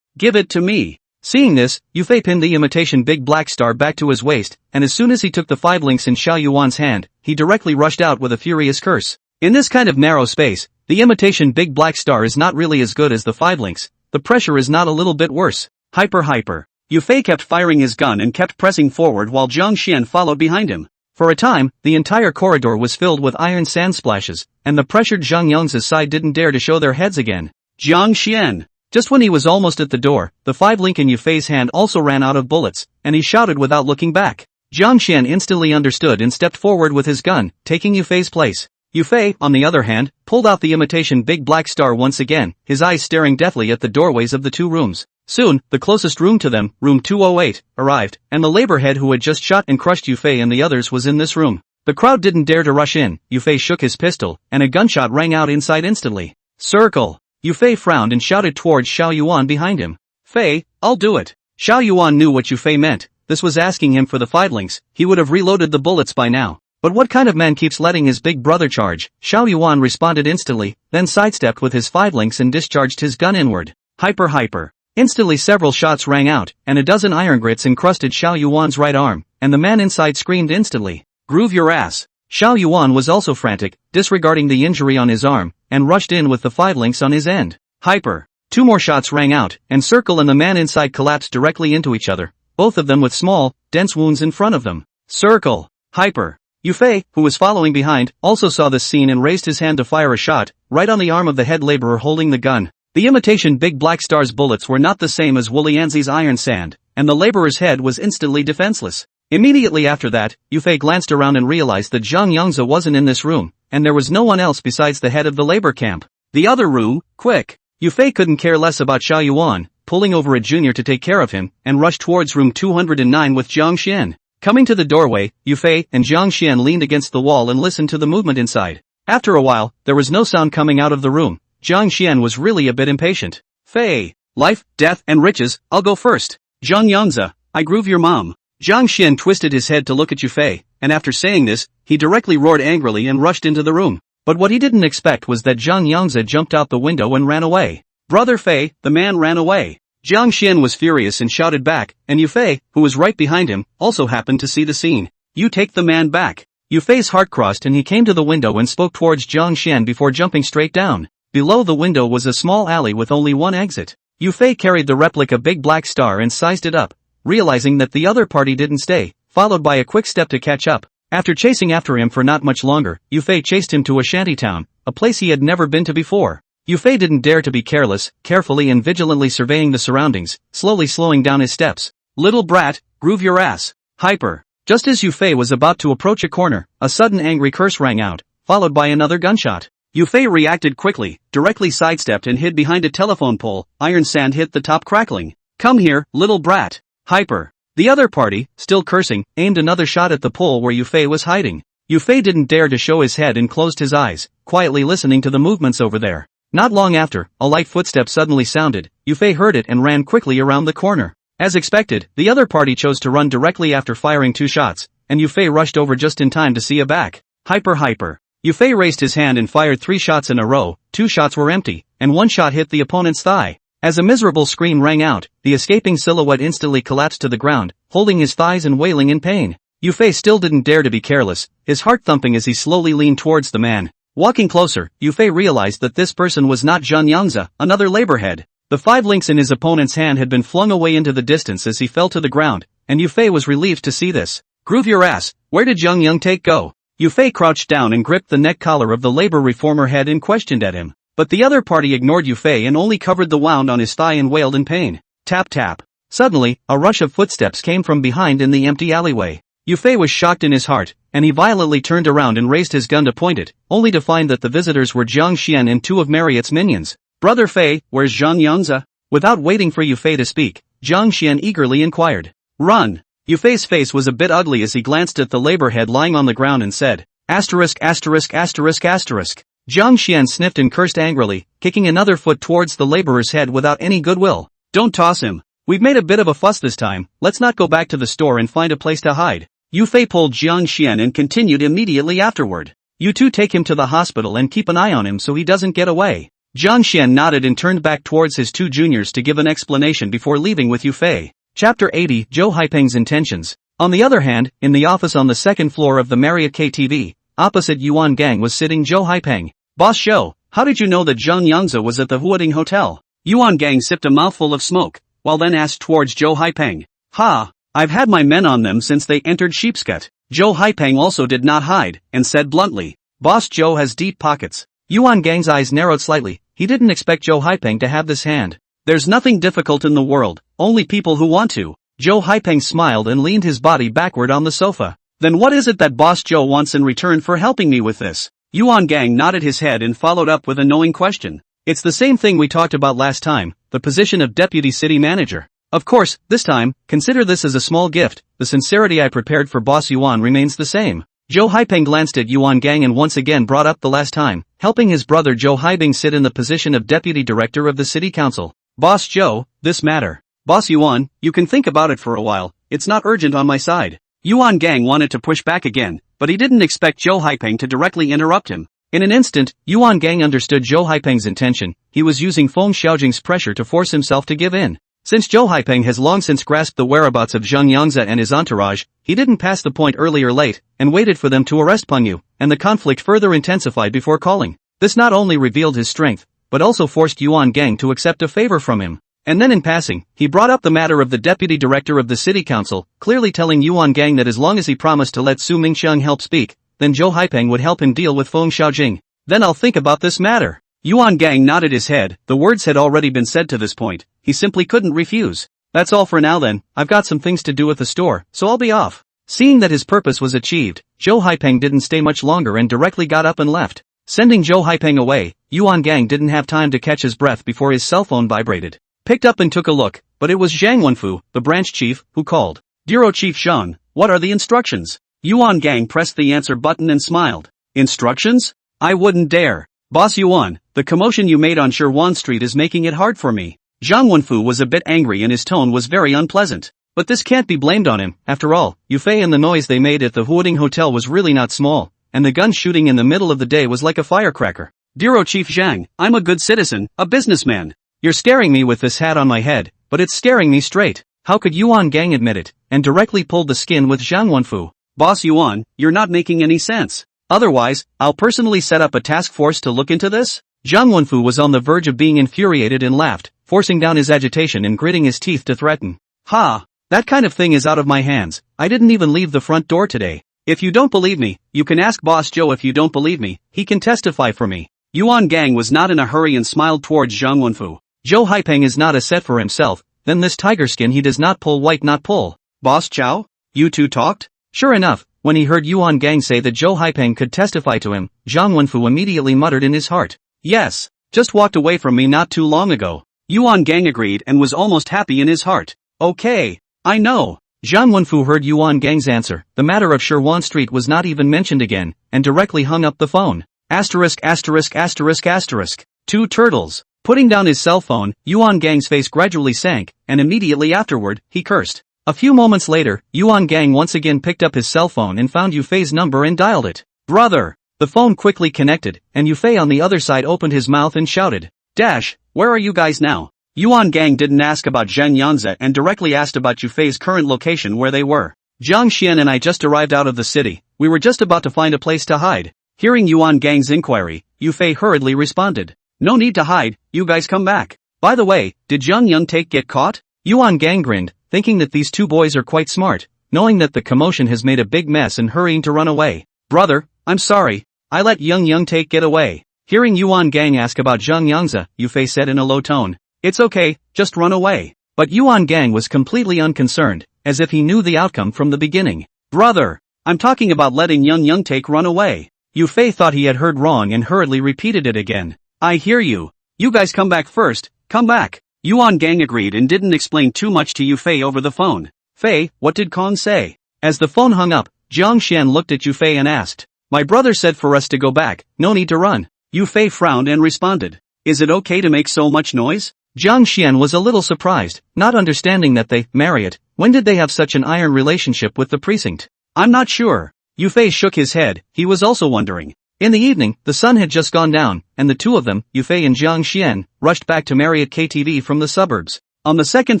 Give it to me. Seeing this, Yufei pinned the imitation big black star back to his waist, and as soon as he took the 5 links in Xiao Yuan's hand, he directly rushed out with a furious curse. In this kind of narrow space, the imitation big black star is not really as good as the 5 links. The pressure is not a little bit worse. Hyper. Yufei kept firing his gun and kept pressing forward while Jiang Xian followed behind him. For a time, the entire corridor was filled with iron sand splashes, and the pressured Zhang Yangze's side didn't dare to show their heads again. Jiang Xian. Just when he was almost at the door, the 5 link in Yufei's hand also ran out of bullets, and he shouted without looking back. Jiang Xian instantly understood and stepped forward with his gun, taking Yufei's place. Yufei, on the other hand, pulled out the imitation big black star once again, his eyes staring deathly at the doorways of the 2 rooms. Soon, the closest room to them, room 208, arrived, and the labor head who had just shot and crushed Yufei and the others was in this room. The crowd didn't dare to rush in. Yufei shook his pistol, and a gunshot rang out inside instantly. Circle. Yufei frowned and shouted towards Xiao Yuan behind him. Fei, I'll do it. Xiao Yuan knew what Yufei meant. This was asking him for the 5 links. He would have reloaded the bullets by now. But what kind of man keeps letting his big brother charge? Xiao Yuan responded instantly, then sidestepped with his 5 links and discharged his gun inward. Hyper. Instantly several shots rang out, and a dozen iron grits encrusted Xiao Yuan's right arm, and the man inside screamed instantly. Groove your ass. Xiao Yuan was also frantic, disregarding the injury on his arm, and rushed in with the 5 links on his end. Hyper. 2 more shots rang out, and Circle and the man inside collapsed directly into each other, both of them with small, dense wounds in front of them. Circle. Hyper. Yufei, who was following behind, also saw this scene and raised his hand to fire a shot, right on the arm of the head laborer holding the gun. The imitation big black star's bullets were not the same as Wulianzi's iron sand, and the laborer's head was instantly defenseless. Immediately after that, Yufei glanced around and realized that Zhang Yangze wasn't in this room, and there was no one else besides the head of the labor camp. The other room, quick! Yufei couldn't care less about Xiao Yuan, pulling over a junior to take care of him, and rushed towards room 209 with Jiang Xian. Coming to the doorway, Yufei and Jiang Xian leaned against the wall and listened to the movement inside. After a while, there was no sound coming out of the room. Jiang Xian was really a bit impatient. Fei, life, death, and riches, I'll go first. Zhang Yangze, I groove your mom. Jiang Xian twisted his head to look at Yufei, and after saying this, he directly roared angrily and rushed into the room. But what he didn't expect was that Zhang Yangze jumped out the window and ran away. Brother Fei, the man ran away. Jiang Xian was furious and shouted back, and Yufei, who was right behind him, also happened to see the scene. You take the man back. Yufei's heart crossed and he came to the window and spoke towards Jiang Xian before jumping straight down. Below the window was a small alley with only one exit. Yufei carried the replica big black star and sized it up, realizing that the other party didn't stay, followed by a quick step to catch up. After chasing after him for not much longer, Yufei chased him to a shantytown, a place he had never been to before. Yufei didn't dare to be careless, carefully and vigilantly surveying the surroundings, slowly slowing down his steps. Little brat, groove your ass. Hyper. Just as Yufei was about to approach a corner, a sudden angry curse rang out, followed by another gunshot. Yufei reacted quickly, directly sidestepped and hid behind a telephone pole. Iron sand hit the top, crackling. Come here, little brat. Hyper. The other party, still cursing, aimed another shot at the pole where Yufei was hiding. Yufei didn't dare to show his head and closed his eyes, quietly listening to the movements over there. Not long after, a light footstep suddenly sounded. Yufei heard it and ran quickly around the corner. As expected, the other party chose to run directly after firing 2 shots, and Yufei rushed over just in time to see a back. Hyper. Yufei raised his hand and fired 3 shots in a row. 2 shots were empty, and 1 shot hit the opponent's thigh. As a miserable scream rang out, the escaping silhouette instantly collapsed to the ground, holding his thighs and wailing in pain. Yufei still didn't dare to be careless, his heart thumping as he slowly leaned towards the man. Walking closer, Yufei realized that this person was not Zhang Yangze, another labor head. The 5 links in his opponent's hand had been flung away into the distance as he fell to the ground, and Yufei was relieved to see this. Groove your ass, where did Zhang Yang go? Yufei crouched down and gripped the neck collar of the labor reformer head and questioned at him. But the other party ignored Yufei and only covered the wound on his thigh and wailed in pain. Tap. Suddenly, a rush of footsteps came from behind in the empty alleyway. Yufei was shocked in his heart, and he violently turned around and raised his gun to point it, only to find that the visitors were Jiang Xian and two of Marriott's minions. "Brother Fei, where's Zhang Yangzi?" Without waiting for Yufei to speak, Jiang Xian eagerly inquired. "Run!" Yufei's face was a bit ugly as he glanced at the labor head lying on the ground and said, "Asterisk asterisk asterisk asterisk." Jiang Xian sniffed and cursed angrily, kicking another foot towards the laborer's head without any goodwill. "Don't toss him. We've made a bit of a fuss this time, let's not go back to the store and find a place to hide." Yufei pulled Jiang Xian and continued immediately afterward. "You two take him to the hospital and keep an eye on him so he doesn't get away." Jiang Xian nodded and turned back towards his two juniors to give an explanation before leaving with Yufei. Chapter 80, Zhou Haipeng's Intentions. On the other hand, in the office on the second floor of the Marriott KTV, opposite Yuan Gang was sitting Zhou Haipeng. "Boss Zhou, how did you know that Zhang Yangzi was at the Huading Hotel?" Yuan Gang sipped a mouthful of smoke, while then asked towards Zhou Haipeng. "Ha, I've had my men on them since they entered Sheepscut." Zhou Haipeng also did not hide, and said bluntly, "Boss Zhou has deep pockets." Yuan Gang's eyes narrowed slightly, he didn't expect Zhou Haipeng to have this hand. "There's nothing difficult in the world, only people who want to." Zhou Haipeng smiled and leaned his body backward on the sofa. "Then what is it that Boss Zhou wants in return for helping me with this?" Yuan Gang nodded his head and followed up with a knowing question. "It's the same thing we talked about last time, the position of deputy city manager. Of course, this time, consider this as a small gift, the sincerity I prepared for Boss Yuan remains the same." Zhou Haipeng glanced at Yuan Gang and once again brought up the last time, helping his brother Zhou Haibing sit in the position of deputy director of the city council. "Boss Zhou, this matter. Boss Yuan, you can think about it for a while, it's not urgent on my side." Yuan Gang wanted to push back again, but he didn't expect Zhou Haipeng to directly interrupt him. In an instant, Yuan Gang understood Zhou Haipeng's intention, he was using Feng Xiaojing's pressure to force himself to give in. Since Zhou Haipeng has long since grasped the whereabouts of Zhang Yangzi and his entourage, he didn't pass the point early or late, and waited for them to arrest Peng Yu, and the conflict further intensified before calling. This not only revealed his strength, but also forced Yuan Gang to accept a favor from him. And then in passing, he brought up the matter of the deputy director of the city council, clearly telling Yuan Gang that as long as he promised to let Su Mingxiang help speak, then Zhou Haipeng would help him deal with Feng Xiaojing. "Then I'll think about this matter." Yuan Gang nodded his head, the words had already been said to this point, he simply couldn't refuse. "That's all for now then, I've got some things to do at the store, so I'll be off." Seeing that his purpose was achieved, Zhou Haipeng didn't stay much longer and directly got up and left. Sending Zhou Haipeng away, Yuan Gang didn't have time to catch his breath before his cell phone vibrated. Picked up and took a look, but it was Zhang Wenfu, the branch chief, who called. "Bureau Chief Zhang, what are the instructions?" Yuan Gang pressed the answer button and smiled. "Instructions? I wouldn't dare. Boss Yuan, the commotion you made on Shirwan Street is making it hard for me." Zhang Wenfu was a bit angry and his tone was very unpleasant. But this can't be blamed on him, after all, Yufei and the noise they made at the Huading Hotel was really not small, and the gun shooting in the middle of the day was like a firecracker. "Bureau Chief Zhang, I'm a good citizen, a businessman. You're scaring me with this hat on my head, but it's scaring me straight." How could Yuan Gang admit it, and directly pulled the skin with Zhang Wenfu. "Boss Yuan, you're not making any sense. Otherwise, I'll personally set up a task force to look into this." Zhang Wenfu was on the verge of being infuriated and laughed, forcing down his agitation and gritting his teeth to threaten. "Ha! That kind of thing is out of my hands, I didn't even leave the front door today. If you don't believe me, you can ask Boss Zhou. If you don't believe me, he can testify for me." Yuan Gang was not in a hurry and smiled towards Zhang Wenfu. Zhou Haipeng is not a set for himself, then this tiger skin he does not pull white not pull. "Boss Zhou? You two talked?" Sure enough, when he heard Yuan Gang say that Zhou Haipeng could testify to him, Zhang Wenfu immediately muttered in his heart. "Yes, just walked away from me not too long ago." Yuan Gang agreed and was almost happy in his heart. "Okay, I know." Zhang Wenfu heard Yuan Gang's answer, the matter of Shirwan Street was not even mentioned again, and directly hung up the phone. Asterisk asterisk asterisk asterisk. Two turtles. Putting down his cell phone, Yuan Gang's face gradually sank, and immediately afterward, he cursed. A few moments later, Yuan Gang once again picked up his cell phone and found Yufei's number and dialed it. "Brother!" The phone quickly connected, and Yufei on the other side opened his mouth and shouted. "Dash, where are you guys now?" Yuan Gang didn't ask about Zhang Yangzi and directly asked about Yufei's current location where they were. "Jiang Xian and I just arrived out of the city, we were just about to find a place to hide." Hearing Yuan Gang's inquiry, Yufei hurriedly responded. "No need to hide, you guys come back. By the way, did Zhang Yangtae get caught?" Yuan Gang grinned, thinking that these two boys are quite smart, knowing that the commotion has made a big mess and hurrying to run away. "Brother, I'm sorry, I let Yangtae get away." Hearing Yuan Gang ask about Zhang Yangzi, Yufei said in a low tone. "It's okay, just run away." But Yuan Gang was completely unconcerned, as if he knew the outcome from the beginning. Brother, I'm talking about letting Young Take run away. Yu Fei thought he had heard wrong and hurriedly repeated it again. I hear you. You guys come back first, come back. Yuan Gang agreed and didn't explain too much to Yu Fei over the phone. Fei, what did Kong say? As the phone hung up, Jiang Xian looked at Yu Fei and asked. My brother said for us to go back, no need to run. Yu Fei frowned and responded. Is it okay to make so much noise? Jiang Xian was a little surprised, not understanding that they, Marriott, when did they have such an iron relationship with the precinct? I'm not sure. Yu Fei shook his head, he was also wondering. In the evening, the sun had just gone down, and the two of them, Yu Fei and Jiang Xian, rushed back to Marriott KTV from the suburbs. On the second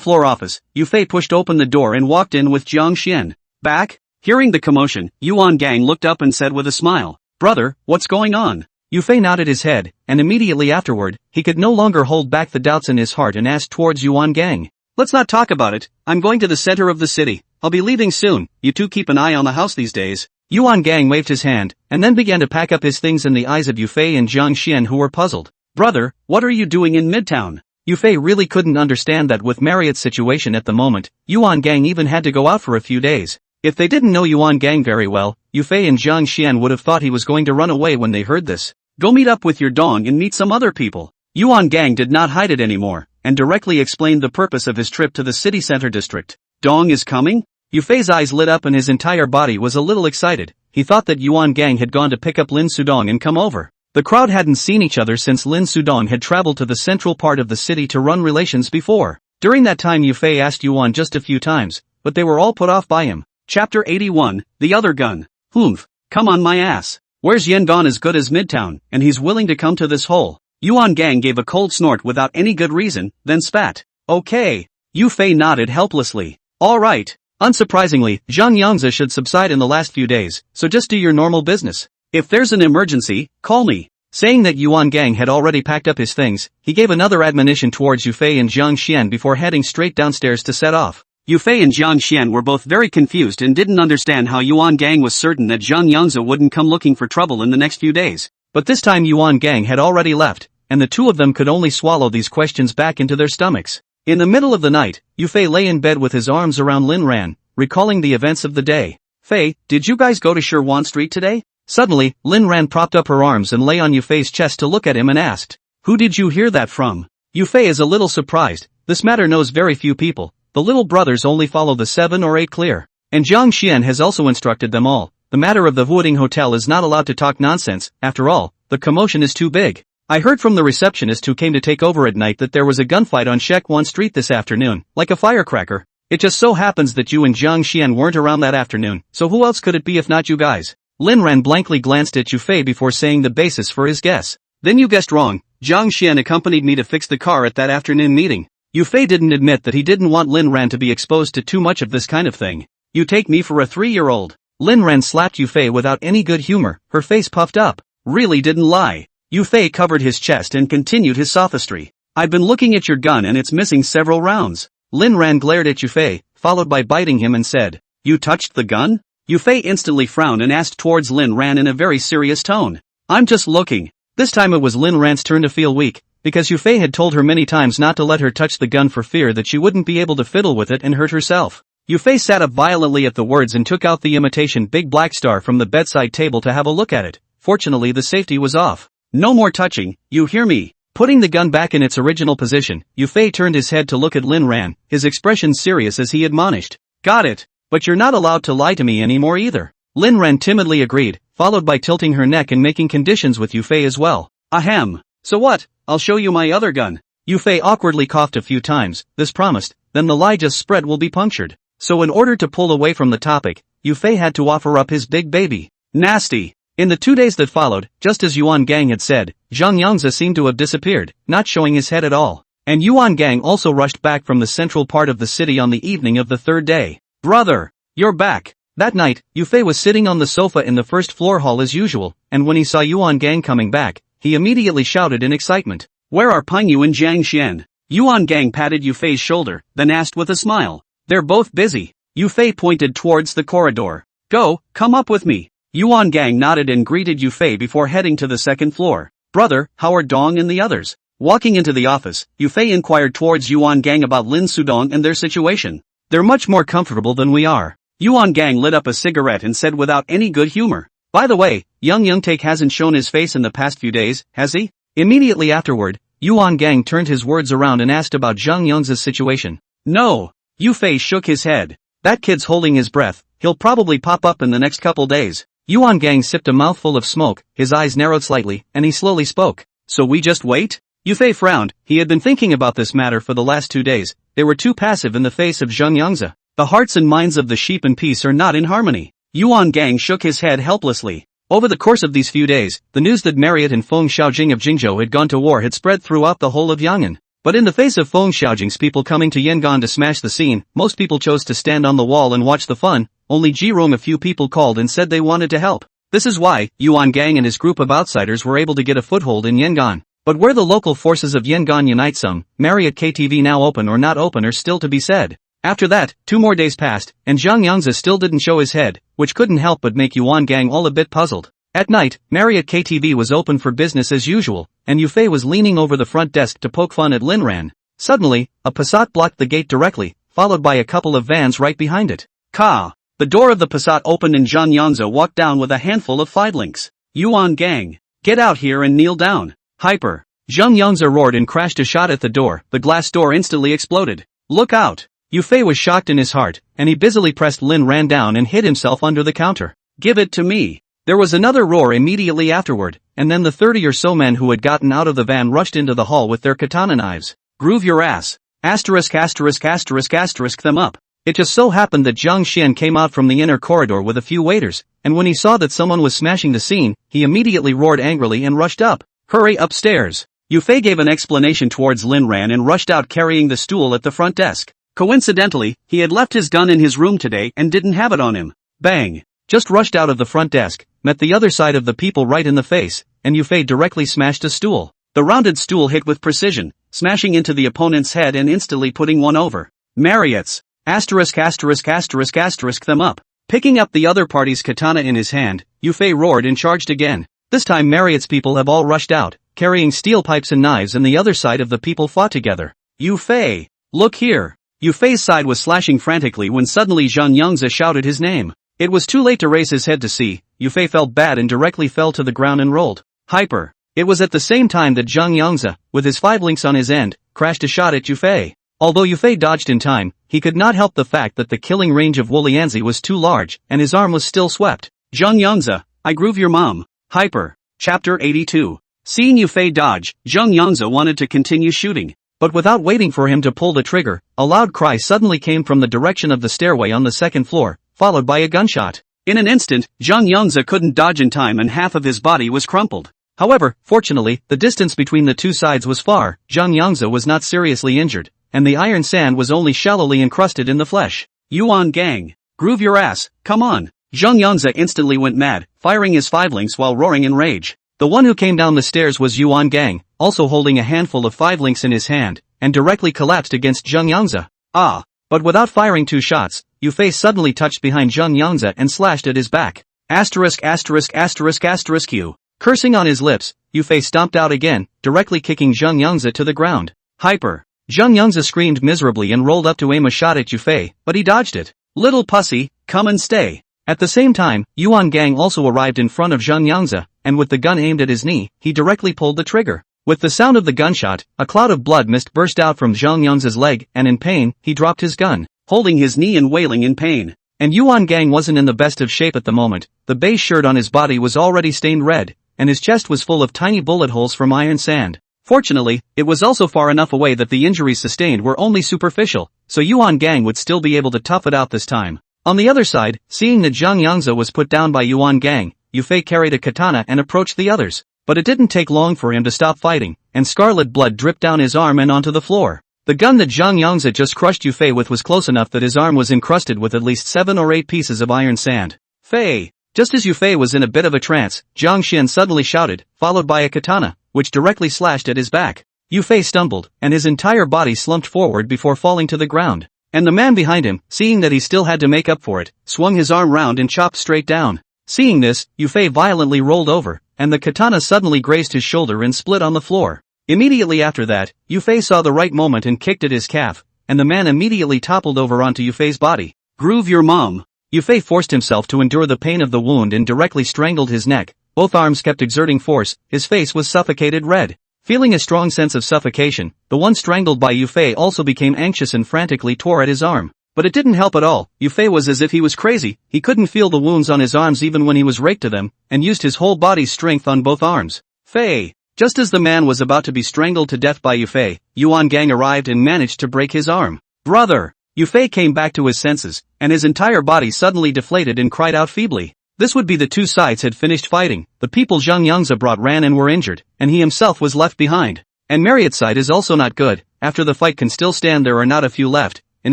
floor office, Yu Fei pushed open the door and walked in with Jiang Xian. Back? Hearing the commotion, Yuan Gang looked up and said with a smile. Brother, what's going on? Yu Fei nodded his head, and immediately afterward, he could no longer hold back the doubts in his heart and asked towards Yuan Gang. Let's not talk about it, I'm going to the center of the city. I'll be leaving soon, you two keep an eye on the house these days. Yuan Gang waved his hand, and then began to pack up his things in the eyes of Yu Fei and Jiang Xian who were puzzled. Brother, what are you doing in Midtown? Yu Fei really couldn't understand that with Marriott's situation at the moment, Yuan Gang even had to go out for a few days. If they didn't know Yuan Gang very well, Yu Fei and Jiang Xian would have thought he was going to run away when they heard this. Go meet up with your dong and meet some other people. Yuan Gang did not hide it anymore, and directly explained the purpose of his trip to the city center district. Dong is coming? Yu Fei's eyes lit up and his entire body was a little excited. He thought that Yuan Gang had gone to pick up Lin Sudong and come over. The crowd hadn't seen each other since Lin Sudong had traveled to the central part of the city to run relations before. During that time Yu Fei asked Yuan just a few times, but they were all put off by him. Chapter 81, The Other Gun. Humph, come on my ass. Where's Yangon as good as Midtown, and he's willing to come to this hole? Yuan Gang gave a cold snort without any good reason, then spat. Okay. Yu Fei nodded helplessly. Alright. Unsurprisingly, Zhang Yangzi should subside in the last few days, so just do your normal business. If there's an emergency, call me. Saying that Yuan Gang had already packed up his things, he gave another admonition towards Yu Fei and Jiang Xian before heading straight downstairs to set off. Yu Fei and Jiang Xian were both very confused and didn't understand how Yuan Gang was certain that Zhang Yangzi wouldn't come looking for trouble in the next few days. But this time Yuan Gang had already left, and the two of them could only swallow these questions back into their stomachs. In the middle of the night, Yu Fei lay in bed with his arms around Lin Ran, recalling the events of the day. Fei, did you guys go to Sherwan Street today? Suddenly, Lin Ran propped up her arms and lay on Yu Fei's chest to look at him and asked. Who did you hear that from? Yu Fei is a little surprised. This matter knows very few people. The little brothers only follow the 7 or 8 clear. And Jiang Xian has also instructed them all. The matter of the Wuoding Hotel is not allowed to talk nonsense. After all, the commotion is too big. I heard from the receptionist who came to take over at night that there was a gunfight on Shekwan Street this afternoon, like a firecracker. It just so happens that you and Jiang Xian weren't around that afternoon, so who else could it be if not you guys? Lin Ran blankly glanced at Yu Fei before saying the basis for his guess. Then you guessed wrong. Jiang Xian accompanied me to fix the car at that afternoon meeting. Yu Fei didn't admit that he didn't want Lin Ran to be exposed to too much of this kind of thing. You take me for a 3-year-old. Lin Ran slapped Yu Fei without any good humor, her face puffed up. Really didn't lie. Yu Fei covered his chest and continued his sophistry. I've been looking at your gun and it's missing several rounds. Lin Ran glared at Yu Fei, followed by biting him and said, You touched the gun? Yu Fei instantly frowned and asked towards Lin Ran in a very serious tone. I'm just looking. This time it was Lin Ran's turn to feel weak, because Yu Fei had told her many times not to let her touch the gun for fear that she wouldn't be able to fiddle with it and hurt herself. Yu Fei sat up violently at the words and took out the imitation Big Black Star from the bedside table to have a look at it. Fortunately the safety was off. No more touching, you hear me? Putting the gun back in its original position, Yu Fei turned his head to look at Lin Ran, his expression serious as he admonished. Got it. But you're not allowed to lie to me anymore either. Lin Ran timidly agreed, followed by tilting her neck and making conditions with Yu Fei as well. Ahem. So what? I'll show you my other gun. Yu Fei awkwardly coughed a few times, this promised, then the lie just spread will be punctured. So in order to pull away from the topic, Yu Fei had to offer up his big baby. Nasty. In the 2 days that followed, just as Yuan Gang had said, Zhang Yangzi seemed to have disappeared, not showing his head at all. And Yuan Gang also rushed back from the central part of the city on the evening of the 3rd day. Brother, you're back. That night, Yu Fei was sitting on the sofa in the first floor hall as usual, and when he saw Yuan Gang coming back, he immediately shouted in excitement. Where are Peng Yu and Jiang Xian? Yuan Gang patted Yu Fei's shoulder, then asked with a smile. They're both busy. Yu Fei pointed towards the corridor. Go, come up with me. Yuan Gang nodded and greeted Yu Fei before heading to the 2nd floor. Brother, how are Dong and the others? Walking into the office, Yufei inquired towards Yuan Gang about Lin Sudong and their situation. They're much more comfortable than we are. Yuan Gang lit up a cigarette and said without any good humor. By the way, young Youngtaek hasn't shown his face in the past few days, has he? Immediately afterward, Yuan Gang turned his words around and asked about Zhang Yong's situation. No. Yufei shook his head. That kid's holding his breath, he'll probably pop up in the next couple days. Yuan Gang sipped a mouthful of smoke, his eyes narrowed slightly, and he slowly spoke. So we just wait? Yufei frowned, he had been thinking about this matter for the last 2 days. They were too passive in the face of Zhang Yongza. The hearts and minds of the sheep and peace are not in harmony. Yuan Gang shook his head helplessly. Over the course of these few days, the news that Marriott and Feng Xiaojing of Jingzhou had gone to war had spread throughout the whole of Yang'an. But in the face of Feng Xiaojing's people coming to Yangon to smash the scene, most people chose to stand on the wall and watch the fun. Only Jirong a few people called and said they wanted to help. This is why Yuan Gang and his group of outsiders were able to get a foothold in Yangon. But where the local forces of Yangon unite, some Marriott KTV now open or not open are still to be said. After that, 2 more days passed, and Zhang Yongza still didn't show his head, which couldn't help but make Yuan Gang all a bit puzzled. At night, Marriott KTV was open for business as usual, and Yufei was leaning over the front desk to poke fun at Linran. Suddenly, a Passat blocked the gate directly, followed by a couple of vans right behind it. Ka! The door of the Passat opened and Zhang Yongza walked down with a handful of fidelinks. Yuan Gang, get out here and kneel down. Hyper. Zhang Yongza roared and crashed a shot at the door. The glass door instantly exploded. Look out! Yufei was shocked in his heart, and he busily pressed Lin Ran down and hid himself under the counter. Give it to me. There was another roar immediately afterward, and then the 30 or so men who had gotten out of the van rushed into the hall with their katana knives. Groove your ass. Asterisk asterisk asterisk asterisk them up. It just so happened that Zhang Xian came out from the inner corridor with a few waiters, and when he saw that someone was smashing the scene, he immediately roared angrily and rushed up. Hurry upstairs. Yufei gave an explanation towards Lin Ran and rushed out carrying the stool at the front desk. Coincidentally, he had left his gun in his room today and didn't have it on him. Bang! Just rushed out of the front desk, met the other side of the people right in the face, and Yufei directly smashed a stool. The rounded stool hit with precision, smashing into the opponent's head and instantly putting one over. Marriott's. Asterisk asterisk asterisk asterisk them up. Picking up the other party's katana in his hand, Yufei roared and charged again. This time Marriott's people have all rushed out, carrying steel pipes and knives, and the other side of the people fought together. Yufei! Look here! Yufei's side was slashing frantically when suddenly Zhang Yongza shouted his name. It was too late to raise his head to see. Yufei felt bad and directly fell to the ground and rolled. Hyper. It was at the same time that Zhang Yongza, with his 5 links on his end, crashed a shot at Yufei. Although Yufei dodged in time, he could not help the fact that the killing range of Wolianzi was too large, and his arm was still swept. Zhang Yongza, I groove your mom. Hyper. Chapter 82. Seeing Yufei dodge, Zhang Yongza wanted to continue shooting. But without waiting for him to pull the trigger, a loud cry suddenly came from the direction of the stairway on the 2nd floor, followed by a gunshot. In an instant, Zhang Yongza couldn't dodge in time and half of his body was crumpled. However, fortunately, the distance between the two sides was far. Zhang Yongza was not seriously injured, and the iron sand was only shallowly encrusted in the flesh. Yuan Gang. Groove your ass, come on. Zhang Yongza instantly went mad, firing his 5 links while roaring in rage. The one who came down the stairs was Yuan Gang, also holding a handful of 5 links in his hand, and directly collapsed against Zhang Yongza. But without firing 2 shots, Yufei suddenly touched behind Zhang Yongza and slashed at his back. Asterisk asterisk asterisk asterisk Q. Cursing on his lips, Yufei stomped out again, directly kicking Zhang Yongza to the ground. Hyper. Zhang Yongza screamed miserably and rolled up to aim a shot at Yufei, but he dodged it. Little pussy, come and stay. At the same time, Yuan Gang also arrived in front of Zhang Yongza, and with the gun aimed at his knee, he directly pulled the trigger. With the sound of the gunshot, a cloud of blood mist burst out from Zhang Yongza's leg, and in pain, he dropped his gun, holding his knee and wailing in pain. And Yuan Gang wasn't in the best of shape at the moment. The beige shirt on his body was already stained red, and his chest was full of tiny bullet holes from iron sand. Fortunately, it was also far enough away that the injuries sustained were only superficial, so Yuan Gang would still be able to tough it out this time. On the other side, seeing that Zhang Yongza was put down by Yuan Gang, Yufei carried a katana and approached the others. But it didn't take long for him to stop fighting, and scarlet blood dripped down his arm and onto the floor. The gun that Zhang Yongza just crushed Yufei with was close enough that his arm was encrusted with at least 7 or 8 pieces of iron sand. Fei! Just as Yufei was in a bit of a trance, Zhang Xian suddenly shouted, followed by a katana, which directly slashed at his back. Yufei stumbled, and his entire body slumped forward before falling to the ground. And the man behind him, seeing that he still had to make up for it, swung his arm round and chopped straight down. Seeing this, Yufei violently rolled over, and the katana suddenly grazed his shoulder and split on the floor. Immediately after that, Yufei saw the right moment and kicked at his calf, and the man immediately toppled over onto Yufei's body. Groove your mom. Yufei forced himself to endure the pain of the wound and directly strangled his neck. Both arms kept exerting force, his face was suffocated red. Feeling a strong sense of suffocation, the one strangled by Yufei also became anxious and frantically tore at his arm. But it didn't help at all. Yufei was as if he was crazy, he couldn't feel the wounds on his arms even when he was raked to them, and used his whole body's strength on both arms. Fei! Just as the man was about to be strangled to death by Yufei, Yuan Gang arrived and managed to break his arm. Brother! Yufei came back to his senses, and his entire body suddenly deflated and cried out feebly. This would be the two sides had finished fighting, the people Zhang Yangzi brought ran and were injured, and he himself was left behind. And Marriott's side is also not good, after the fight can still stand there are not a few left. In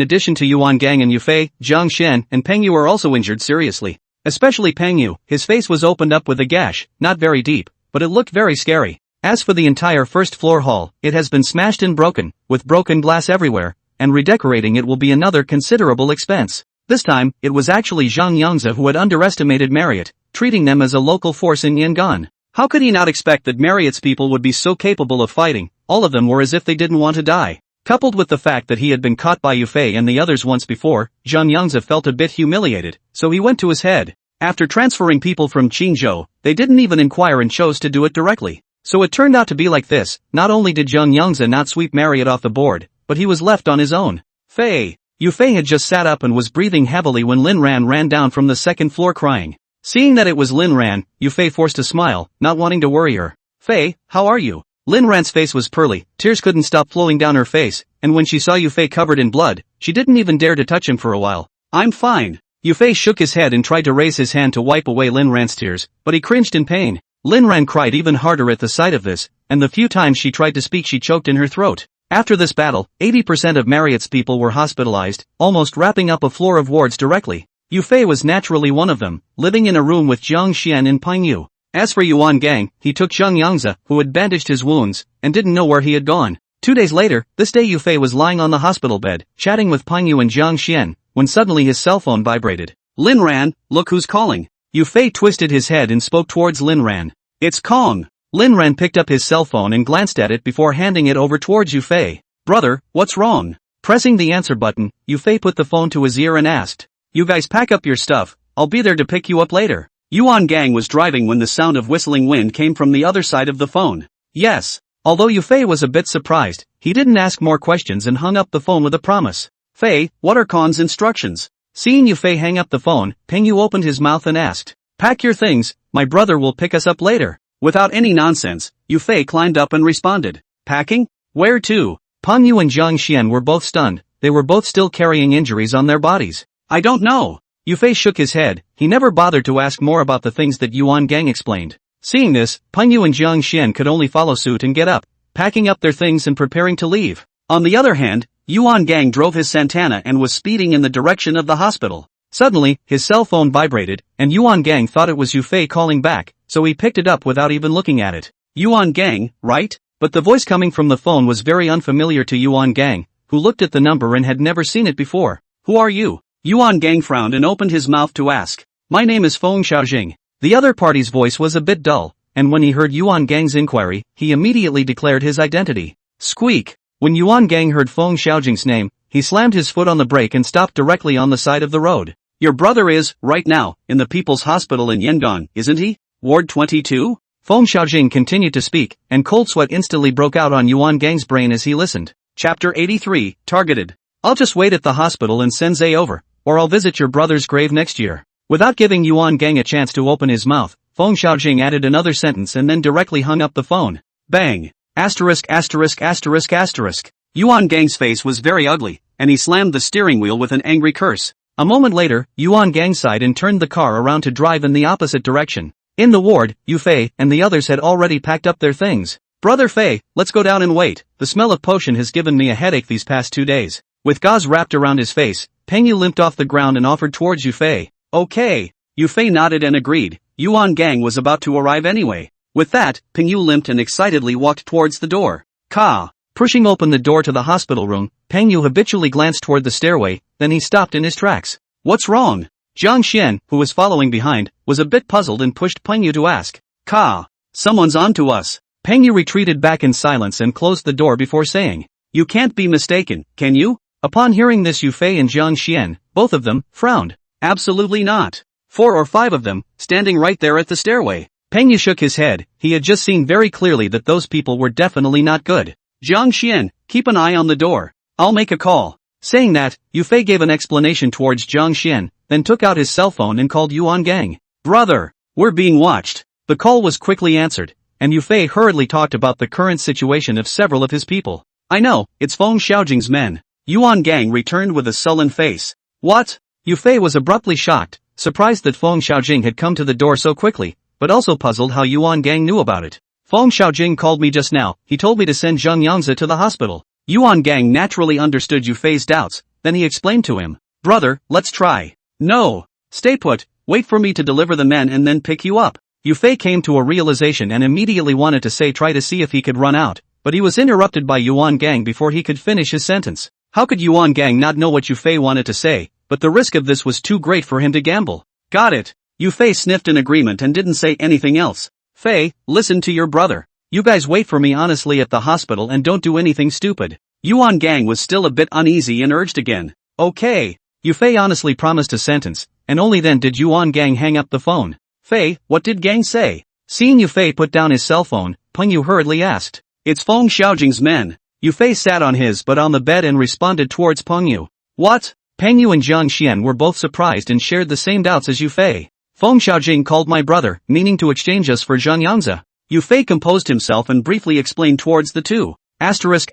addition to Yuan Gang and Yufei, Zhang Shen and Peng Yu are also injured seriously. Especially Peng Yu, his face was opened up with a gash, not very deep, but it looked very scary. As for the entire first floor hall, it has been smashed and broken, with broken glass everywhere, and redecorating it will be another considerable expense. This time, it was actually Zhang Yangzi who had underestimated Marriott, treating them as a local force in Yangon. How could he not expect that Marriott's people would be so capable of fighting? All of them were as if they didn't want to die. Coupled with the fact that he had been caught by Yufei and the others once before, Zhang Yangzi felt a bit humiliated, so he went to his head. After transferring people from Qingzhou, they didn't even inquire and chose to do it directly. So it turned out to be like this. Not only did Zhang Yangzi not sweep Marriott off the board, but he was left on his own. Fei! Yufei had just sat up and was breathing heavily when Lin Ran ran down from the second floor crying. Seeing that it was Lin Ran, Yufei forced a smile, not wanting to worry her. Fei, how are you? Lin Ran's face was pearly, tears couldn't stop flowing down her face, and when she saw Yufei covered in blood, she didn't even dare to touch him for a while. I'm fine. Yufei shook his head and tried to raise his hand to wipe away Lin Ran's tears, but he cringed in pain. Lin Ran cried even harder at the sight of this, and the few times she tried to speak she choked in her throat. After this battle, 80% of Marriott's people were hospitalized, almost wrapping up a floor of wards directly. Yufei was naturally one of them, living in a room with Jiang Xian and Peng Yu. As for Yuan Gang, he took Zhang Yangzi, who had bandaged his wounds, and didn't know where he had gone. 2 days later, this day Yufei was lying on the hospital bed, chatting with Peng Yu and Jiang Xian, when suddenly his cell phone vibrated. Lin Ran, look who's calling. Yufei twisted his head and spoke towards Lin Ran. It's Kong. Lin Ran picked up his cell phone and glanced at it before handing it over towards Yufei. Brother, what's wrong? Pressing the answer button, Yufei put the phone to his ear and asked. You guys pack up your stuff, I'll be there to pick you up later. Yuan Gang was driving when the sound of whistling wind came from the other side of the phone. Yes. Although Yufei was a bit surprised, he didn't ask more questions and hung up the phone with a promise. Fei, what are Khan's instructions? Seeing Yufei hang up the phone, Peng Yu opened his mouth and asked. Pack your things, my brother will pick us up later. Without any nonsense, Yufei climbed up and responded. Packing? Where to? Peng Yu and Jiang Xian were both stunned, they were both still carrying injuries on their bodies. I don't know. Yufei shook his head, he never bothered to ask more about the things that Yuan Gang explained. Seeing this, Peng Yu and Jiang Xian could only follow suit and get up, packing up their things and preparing to leave. On the other hand, Yuan Gang drove his Santana and was speeding in the direction of the hospital. Suddenly, his cell phone vibrated, and Yuan Gang thought it was Yufei calling back, so he picked it up without even looking at it. Yuan Gang, right? But the voice coming from the phone was very unfamiliar to Yuan Gang, who looked at the number and had never seen it before. Who are you? Yuan Gang frowned and opened his mouth to ask. My name is Feng Xiaojing. The other party's voice was a bit dull, and when he heard Yuan Gang's inquiry, he immediately declared his identity. Squeak! When Yuan Gang heard Feng Xiaojing's name, he slammed his foot on the brake and stopped directly on the side of the road. Your brother is, right now, in the People's Hospital in Yangon, isn't he? Ward 22? Feng Xiaojing continued to speak, and cold sweat instantly broke out on Yuan Gang's brain as he listened. Chapter 83, Targeted. I'll just wait at the hospital and send Zay over, or I'll visit your brother's grave next year. Without giving Yuan Gang a chance to open his mouth, Feng Xiaojing added another sentence and then directly hung up the phone. Bang! Asterisk asterisk asterisk asterisk. Yuan Gang's face was very ugly, and he slammed the steering wheel with an angry curse. A moment later, Yuan Gang sighed and turned the car around to drive in the opposite direction. In the ward, Yufei and the others had already packed up their things. Brother Fei, let's go down and wait. The smell of potion has given me a headache these past 2 days. With gauze wrapped around his face, Peng Yu limped off the ground and offered towards Yufei. Okay. Yufei nodded and agreed. Yuan Gang was about to arrive anyway. With that, Peng Yu limped and excitedly walked towards the door. Ka! Pushing open the door to the hospital room, Peng Yu habitually glanced toward the stairway, then he stopped in his tracks. What's wrong? Jiang Xian, who was following behind, was a bit puzzled and pushed Peng Yu to ask. Ka! Someone's on to us. Peng Yu retreated back in silence and closed the door before saying, "You can't be mistaken, can you?" Upon hearing this, Yu Fei and Jiang Xian, both of them, frowned. "Absolutely not. 4 or 5 of them, standing right there at the stairway." Peng Yu shook his head. He had just seen very clearly that those people were definitely not good. "Jiang Xian, keep an eye on the door. I'll make a call." Saying that, Yu Fei gave an explanation towards Jiang Xian, then took out his cell phone and called Yuan Gang. "Brother, we're being watched." The call was quickly answered, and Yu Fei hurriedly talked about the current situation of several of his people. "I know, it's Feng Xiaojing's men." Yuan Gang returned with a sullen face. "What?" Yu Fei was abruptly shocked, surprised that Feng Xiaojing had come to the door so quickly, but also puzzled how Yuan Gang knew about it. "Feng Xiaojing called me just now. He told me to send Zhang Yangzi to the hospital." Yuan Gang naturally understood Yu Fei's doubts, then he explained to him. "Brother, let's try." "No. Stay put, wait for me to deliver the men and then pick you up." Yu Fei came to a realization and immediately wanted to say try to see if he could run out, but he was interrupted by Yuan Gang before he could finish his sentence. How could Yuan Gang not know what Yu Fei wanted to say, but the risk of this was too great for him to gamble. "Got it." Yu Fei sniffed in agreement and didn't say anything else. "Fei, listen to your brother. You guys wait for me honestly at the hospital and don't do anything stupid." Yuan Gang was still a bit uneasy and urged again. "Okay." Yu Fei honestly promised a sentence, and only then did Yuan Gang hang up the phone. "Fei, what did Gang say?" Seeing Yu Fei put down his cell phone, Peng Yu hurriedly asked. "It's Feng Xiaojing's men." Yu Fei sat on his but on the bed and responded towards Peng Yu. "What?" Peng Yu and Jiang Xian were both surprised and shared the same doubts as Yu Fei. "Feng Xiaojing called my brother, meaning to exchange us for Zhang Yangzi." Yu Fei composed himself and briefly explained towards the two. Asterisk.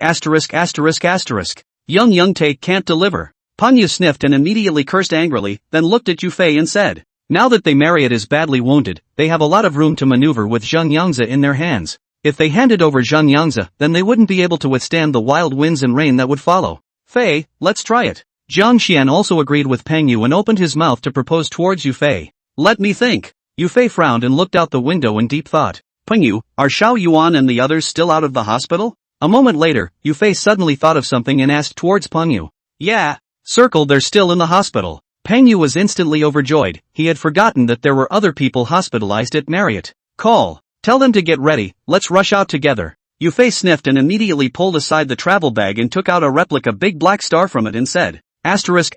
Young Yangtai can't deliver. Peng Yu sniffed and immediately cursed angrily, then looked at Yu Fei and said, "Now that they Marriott is badly wounded, they have a lot of room to maneuver with Zhang Yangzi in their hands. If they handed over Zhang Yangzi, then they wouldn't be able to withstand the wild winds and rain that would follow. Fei, let's try it." Jiang Xian also agreed with Peng Yu and opened his mouth to propose towards Yu Fei. "Let me think." Yu Fei frowned and looked out the window in deep thought. "Peng Yu, are Xiao Yuan and the others still out of the hospital?" A moment later, Yu Fei suddenly thought of something and asked towards Peng Yu. "Yeah. Circle, they're still in the hospital." Peng Yu was instantly overjoyed. He had forgotten that there were other people hospitalized at Marriott. "Call. Tell them to get ready, let's rush out together." Yu Fei sniffed and immediately pulled aside the travel bag and took out a replica big black star from it and said, "Asterisk.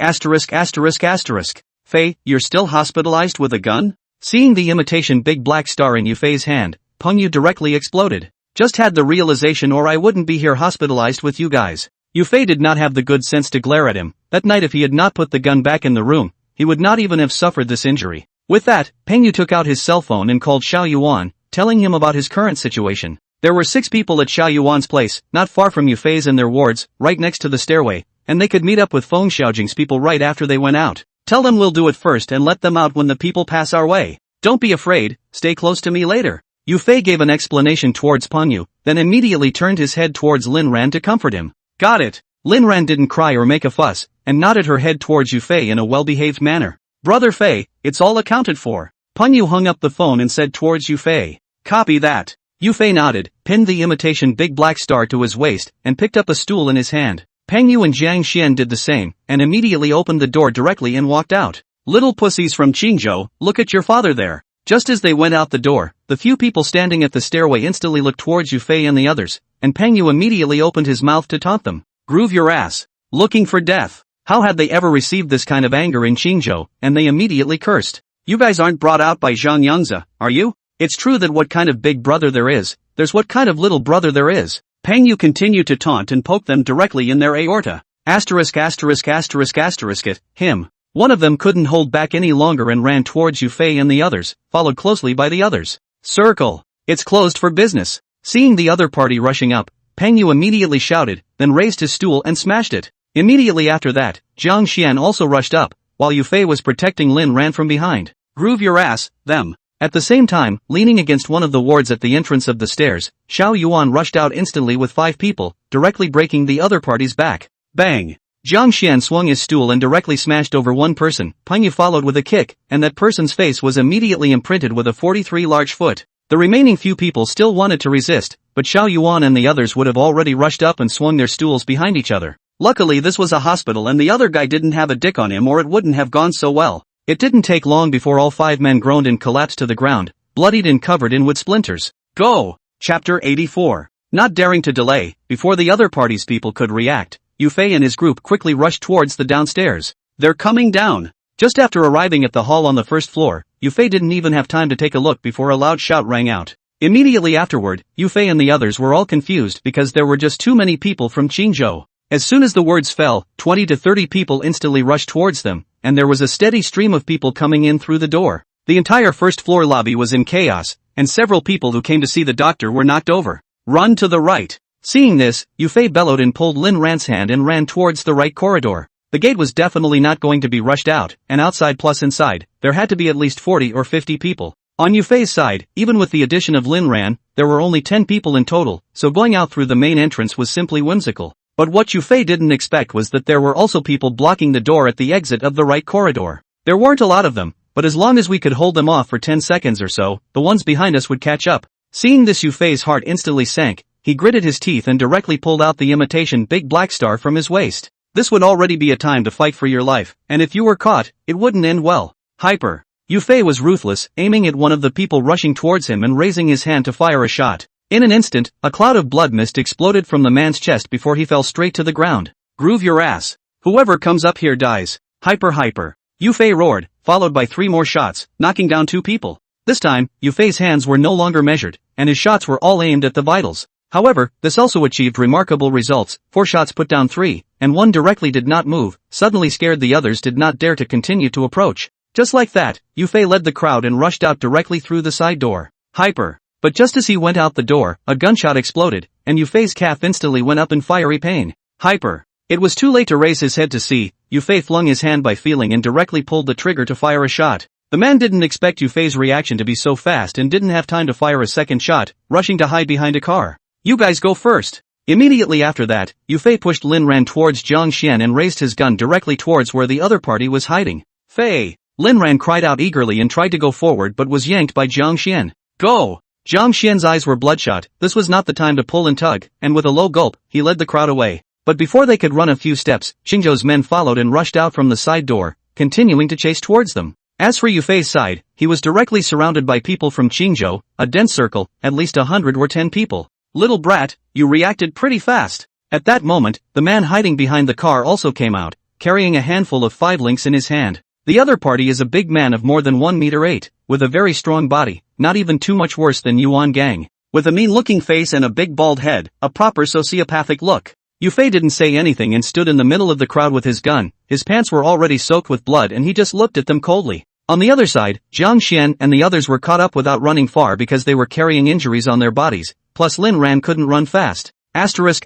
Fei, you're still hospitalized with a gun?" Seeing the imitation big black star in Yu Fei's hand, Peng Yu directly exploded. "Just had the realization or I wouldn't be here hospitalized with you guys." Yu Fei did not have the good sense to glare at him. That night if he had not put the gun back in the room, he would not even have suffered this injury. With that, Peng Yu took out his cell phone and called Xiao Yuan, telling him about his current situation. There were 6 people at Xiao Yuan's place, not far from Yu Fei's and their wards, right next to the stairway, and they could meet up with Feng Xiaojing's people right after they went out. "Tell them we'll do it first and let them out when the people pass our way. Don't be afraid, stay close to me later." Yu Fei gave an explanation towards Peng Yu, then immediately turned his head towards Lin Ran to comfort him. "Got it." Lin Ran didn't cry or make a fuss, and nodded her head towards Yu Fei in a well-behaved manner. "Brother Fei, it's all accounted for." Peng Yu hung up the phone and said towards Yu Fei, "Copy that." Yu Fei nodded, pinned the imitation big black star to his waist, and picked up a stool in his hand. Peng Yu and Jiang Xian did the same, and immediately opened the door directly and walked out. "Little pussies from Qingzhou, look at your father there." Just as they went out the door, the few people standing at the stairway instantly looked towards Yu Fei and the others, and Peng Yu immediately opened his mouth to taunt them. "Groove your ass. Looking for death." How had they ever received this kind of anger in Qingzhou, and they immediately cursed. "You guys aren't brought out by Zhang Yangzi, are you? It's true that what kind of big brother there is, there's what kind of little brother there is." Peng Yu continued to taunt and poke them directly in their aorta. It, him. One of them couldn't hold back any longer and ran towards Yu Fei and the others, followed closely by the others. "Circle. It's closed for business." Seeing the other party rushing up, Peng Yu immediately shouted, then raised his stool and smashed it. Immediately after that, Jiang Xian also rushed up, while Yu Fei was protecting Lin Ran from behind. "Groove your ass, them." At the same time, leaning against one of the wards at the entrance of the stairs, Xiao Yuan rushed out instantly with 5 people, directly breaking the other party's back. Bang! Jiang Xian swung his stool and directly smashed over one person. Peng Yu followed with a kick, and that person's face was immediately imprinted with a 43 large foot. The remaining few people still wanted to resist, but Xiao Yuan and the others would have already rushed up and swung their stools behind each other. Luckily this was a hospital and the other guy didn't have a dick on him or it wouldn't have gone so well. It didn't take long before all 5 men groaned and collapsed to the ground, bloodied and covered in wood splinters. "Go!" Chapter 84. Not daring to delay, before the other party's people could react, Yufei and his group quickly rushed towards the downstairs. They're coming down. Just after arriving at the hall on the first floor, Yufei didn't even have time to take a look before a loud shout rang out. Immediately afterward, Yufei and the others were all confused because there were just too many people from Qingzhou. As soon as the words fell, 20 to 30 people instantly rushed towards them, and there was a steady stream of people coming in through the door. The entire first floor lobby was in chaos, and several people who came to see the doctor were knocked over. Run to the right. Seeing this, Yufei bellowed and pulled Lin Ran's hand and ran towards the right corridor. The gate was definitely not going to be rushed out, and outside plus inside, there had to be at least 40 or 50 people. On Yufei's side, even with the addition of Lin Ran, there were only 10 people in total, so going out through the main entrance was simply whimsical. But what Yufei didn't expect was that there were also people blocking the door at the exit of the right corridor. There weren't a lot of them, but as long as we could hold them off for 10 seconds or so, the ones behind us would catch up. Seeing this, Yufei's heart instantly sank. He gritted his teeth and directly pulled out the imitation big black star from his waist. This would already be a time to fight for your life, and if you were caught, it wouldn't end well. Hyper. Yufei was ruthless, aiming at one of the people rushing towards him and raising his hand to fire a shot. In an instant, a cloud of blood mist exploded from the man's chest before he fell straight to the ground. Groove your ass. Whoever comes up here dies. Hyper. Yufei roared, followed by 3 more shots, knocking down 2 people. This time, Yufei's hands were no longer measured, and his shots were all aimed at the vitals. However, this also achieved remarkable results. 4 shots put down 3, and 1 directly did not move. Suddenly scared, the others did not dare to continue to approach. Just like that, Yufei led the crowd and rushed out directly through the side door. Hyper. But just as he went out the door, a gunshot exploded, and Yufei's calf instantly went up in fiery pain. Hyper. It was too late to raise his head to see. Yufei flung his hand by feeling and directly pulled the trigger to fire a shot. The man didn't expect Yufei's reaction to be so fast and didn't have time to fire a second shot, rushing to hide behind a car. You guys go first. Immediately after that, Yufei pushed Lin Ran towards Jiang Xian and raised his gun directly towards where the other party was hiding. Fei! Lin Ran cried out eagerly and tried to go forward but was yanked by Jiang Xian. Go! Jiang Xian's eyes were bloodshot. This was not the time to pull and tug, and with a low gulp, he led the crowd away. But before they could run a few steps, Qingzhou's men followed and rushed out from the side door, continuing to chase towards them. As for Yufei's side, he was directly surrounded by people from Qingzhou, a dense circle, at least 100 or 10 people. Little brat, you reacted pretty fast. At that moment, the man hiding behind the car also came out, carrying a handful of 5 links in his hand. The other party is a big man of more than 1 meter 8, with a very strong body, not even too much worse than Yuan Gang. With a mean-looking face and a big bald head, a proper sociopathic look. Yufei didn't say anything and stood in the middle of the crowd with his gun. His pants were already soaked with blood and he just looked at them coldly. On the other side, Jiang Xian and the others were caught up without running far because they were carrying injuries on their bodies, plus Lin Ran couldn't run fast. Asterisk.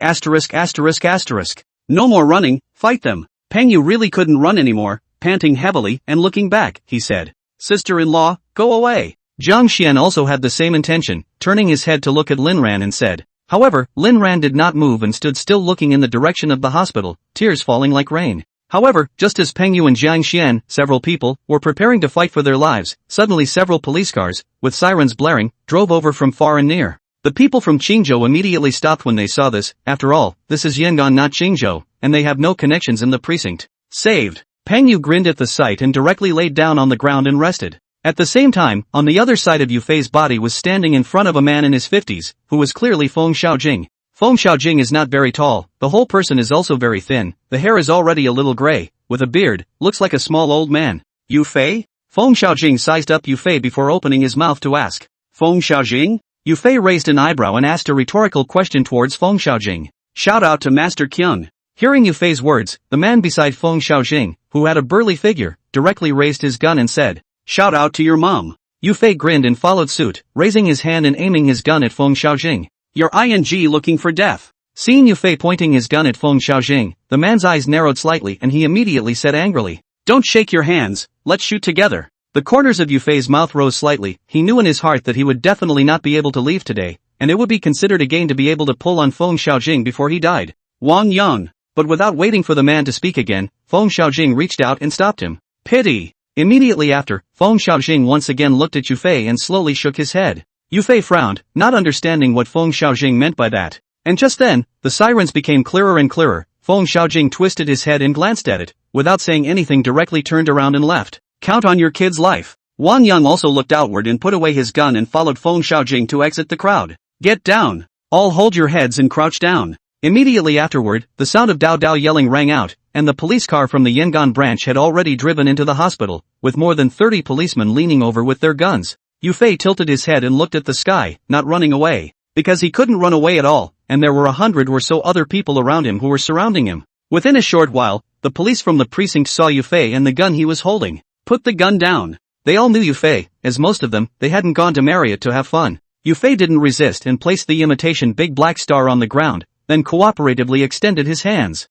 No more running, fight them. Peng Yu really couldn't run anymore, panting heavily and looking back, he said. Sister-in-law, go away. Jiang Xian also had the same intention, turning his head to look at Lin Ran and said. However, Lin Ran did not move and stood still looking in the direction of the hospital, tears falling like rain. However, just as Peng Yu and Jiang Xian, several people, were preparing to fight for their lives, suddenly several police cars, with sirens blaring, drove over from far and near. The people from Qingzhou immediately stopped when they saw this. After all, this is Yangon, not Qingzhou, and they have no connections in the precinct. Saved. Peng Yu grinned at the sight and directly laid down on the ground and rested. At the same time, on the other side of Yufei's body was standing in front of a man in his 50s, who was clearly Feng Xiaojing. Feng Xiaojing is not very tall, the whole person is also very thin, the hair is already a little gray, with a beard, looks like a small old man. Yufei? Feng Xiaojing sized up Yufei before opening his mouth to ask. Feng Xiaojing? Yufei raised an eyebrow and asked a rhetorical question towards Feng Xiaojing. Shout out to Master Kyung. Hearing Yufei's words, the man beside Feng Xiaojing, who had a burly figure, directly raised his gun and said, Shout out to your mom. Yufei grinned and followed suit, raising his hand and aiming his gun at Feng Xiaojing. You're ing looking for death. Seeing Yufei pointing his gun at Feng Xiaojing, the man's eyes narrowed slightly and he immediately said angrily, Don't shake your hands, let's shoot together. The corners of Yufei's mouth rose slightly. He knew in his heart that he would definitely not be able to leave today, and it would be considered a gain to be able to pull on Feng Xiaojing before he died. Wang Yang. But without waiting for the man to speak again, Feng Xiaojing reached out and stopped him. Pity. Immediately after, Feng Xiaojing once again looked at Yufei and slowly shook his head. Yufei frowned, not understanding what Feng Xiaojing meant by that. And just then, the sirens became clearer and clearer. Feng Xiaojing twisted his head and glanced at it, without saying anything directly turned around and left. Count on your kid's life. Wang Yang also looked outward and put away his gun and followed Feng Xiaojing to exit the crowd. Get down! All hold your heads and crouch down. Immediately afterward, the sound of Dao Dao yelling rang out, and the police car from the Yangon branch had already driven into the hospital, with more than 30 policemen leaning over with their guns. Yufei tilted his head and looked at the sky, not running away. Because he couldn't run away at all, and there were 100 or so other people around him who were surrounding him. Within a short while, the police from the precinct saw Yufei and the gun he was holding. Put the gun down. They all knew Yufei, as most of them, they hadn't gone to Marriott to have fun. Yufei didn't resist and placed the imitation big black star on the ground, then cooperatively extended his hands.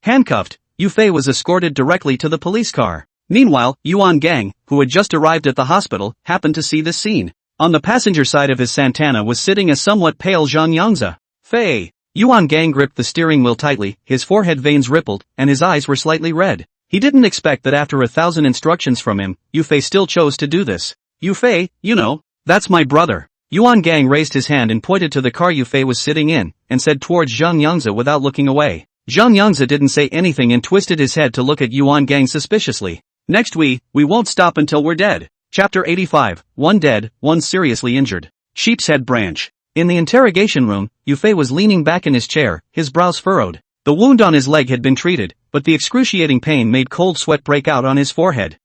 Handcuffed, Yufei was escorted directly to the police car. Meanwhile, Yuan Gang, who had just arrived at the hospital, happened to see this scene. On the passenger side of his Santana was sitting a somewhat pale Zhang Yangzi. Fei. Yuan Gang gripped the steering wheel tightly, his forehead veins rippled, and his eyes were slightly red. He didn't expect that after 1,000 instructions from him, Yufei still chose to do this. Yufei, you know, that's my brother. Yuan Gang raised his hand and pointed to the car Yufei was sitting in, and said towards Zhang Yangzi without looking away. Zhang Yangzi didn't say anything and twisted his head to look at Yuan Gang suspiciously. Next we won't stop until we're dead. Chapter 85, 1 dead, 1 seriously injured. Sheepshead Branch. In the interrogation room, Yufei was leaning back in his chair, his brows furrowed. The wound on his leg had been treated, but the excruciating pain made cold sweat break out on his forehead.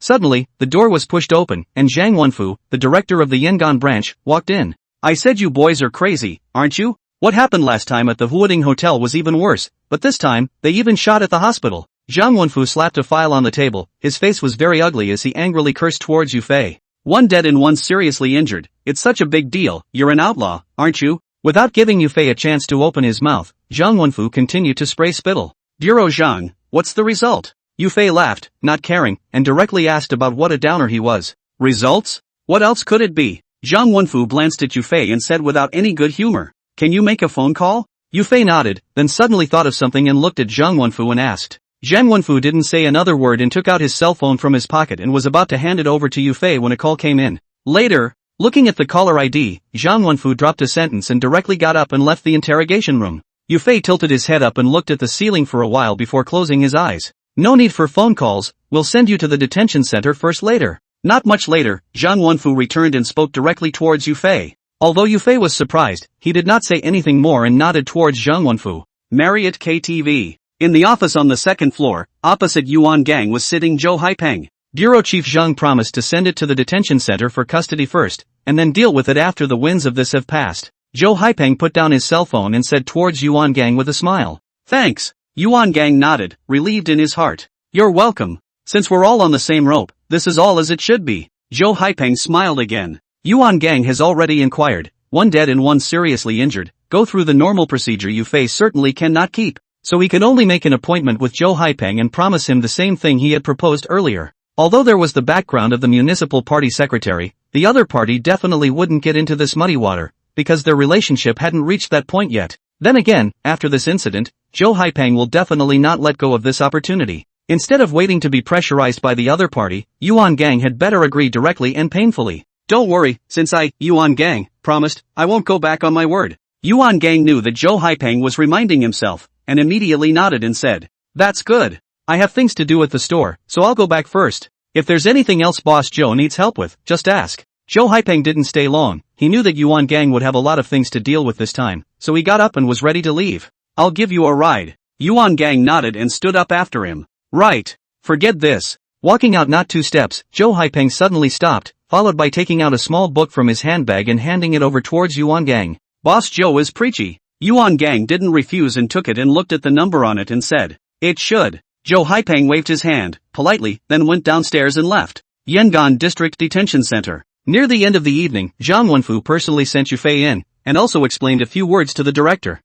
Suddenly, the door was pushed open, and Zhang Wenfu, the director of the Yangon branch, walked in. I said you boys are crazy, aren't you? What happened last time at the Huading Hotel was even worse, but this time, they even shot at the hospital. Zhang Wenfu slapped a file on the table, his face was very ugly as he angrily cursed towards Yufei. 1 dead and 1 seriously injured, it's such a big deal, you're an outlaw, aren't you? Without giving Yufei a chance to open his mouth, Zhang Wenfu continued to spray spittle. Bureau Zhang, what's the result? Yufei laughed, not caring, and directly asked about what a downer he was. Results? What else could it be? Zhang Wenfu glanced at Yufei and said without any good humor, can you make a phone call? Yufei nodded, then suddenly thought of something and looked at Zhang Wenfu and asked. Zhang Wenfu didn't say another word and took out his cell phone from his pocket and was about to hand it over to Yufei when a call came in. Later, looking at the caller ID, Zhang Wenfu dropped a sentence and directly got up and left the interrogation room. Yufei tilted his head up and looked at the ceiling for a while before closing his eyes. No need for phone calls, we'll send you to the detention center first later. Not much later, Zhang Wenfu returned and spoke directly towards Yufei. Although Yufei was surprised, he did not say anything more and nodded towards Zhang Wenfu. Marriott KTV. In the office on the second floor, opposite Yuan Gang was sitting Zhou Haipeng. Bureau Chief Zhang promised to send it to the detention center for custody first, and then deal with it after the winds of this have passed. Zhou Haipeng put down his cell phone and said towards Yuan Gang with a smile. Thanks. Yuan Gang nodded, relieved in his heart. You're welcome. Since we're all on the same rope, this is all as it should be. Zhou Haipeng smiled again. Yuan Gang has already inquired, 1 dead and 1 seriously injured, go through the normal procedure Yufei certainly cannot keep. So he could only make an appointment with Zhou Haipeng and promise him the same thing he had proposed earlier. Although there was the background of the municipal party secretary, the other party definitely wouldn't get into this muddy water, because their relationship hadn't reached that point yet. Then again, after this incident, Zhou Haipeng will definitely not let go of this opportunity. Instead of waiting to be pressurized by the other party, Yuan Gang had better agree directly and painfully. Don't worry, since Yuan Gang, promised, I won't go back on my word. Yuan Gang knew that Zhou Haipeng was reminding himself, and immediately nodded and said, that's good. I have things to do at the store, so I'll go back first. If there's anything else Boss Zhou needs help with, just ask. Zhou Haipeng didn't stay long, he knew that Yuan Gang would have a lot of things to deal with this time, so he got up and was ready to leave. I'll give you a ride. Yuan Gang nodded and stood up after him. Right. Forget this. Walking out not 2 steps, Zhou Haipeng suddenly stopped, followed by taking out a small book from his handbag and handing it over towards Yuan Gang. Boss Zhou is preachy. Yuan Gang didn't refuse and took it and looked at the number on it and said, it should. Zhou Haipeng waved his hand, politely, then went downstairs and left. Yangon District Detention Center. Near the end of the evening, Zhang Wenfu personally sent Yufei in, and also explained a few words to the director.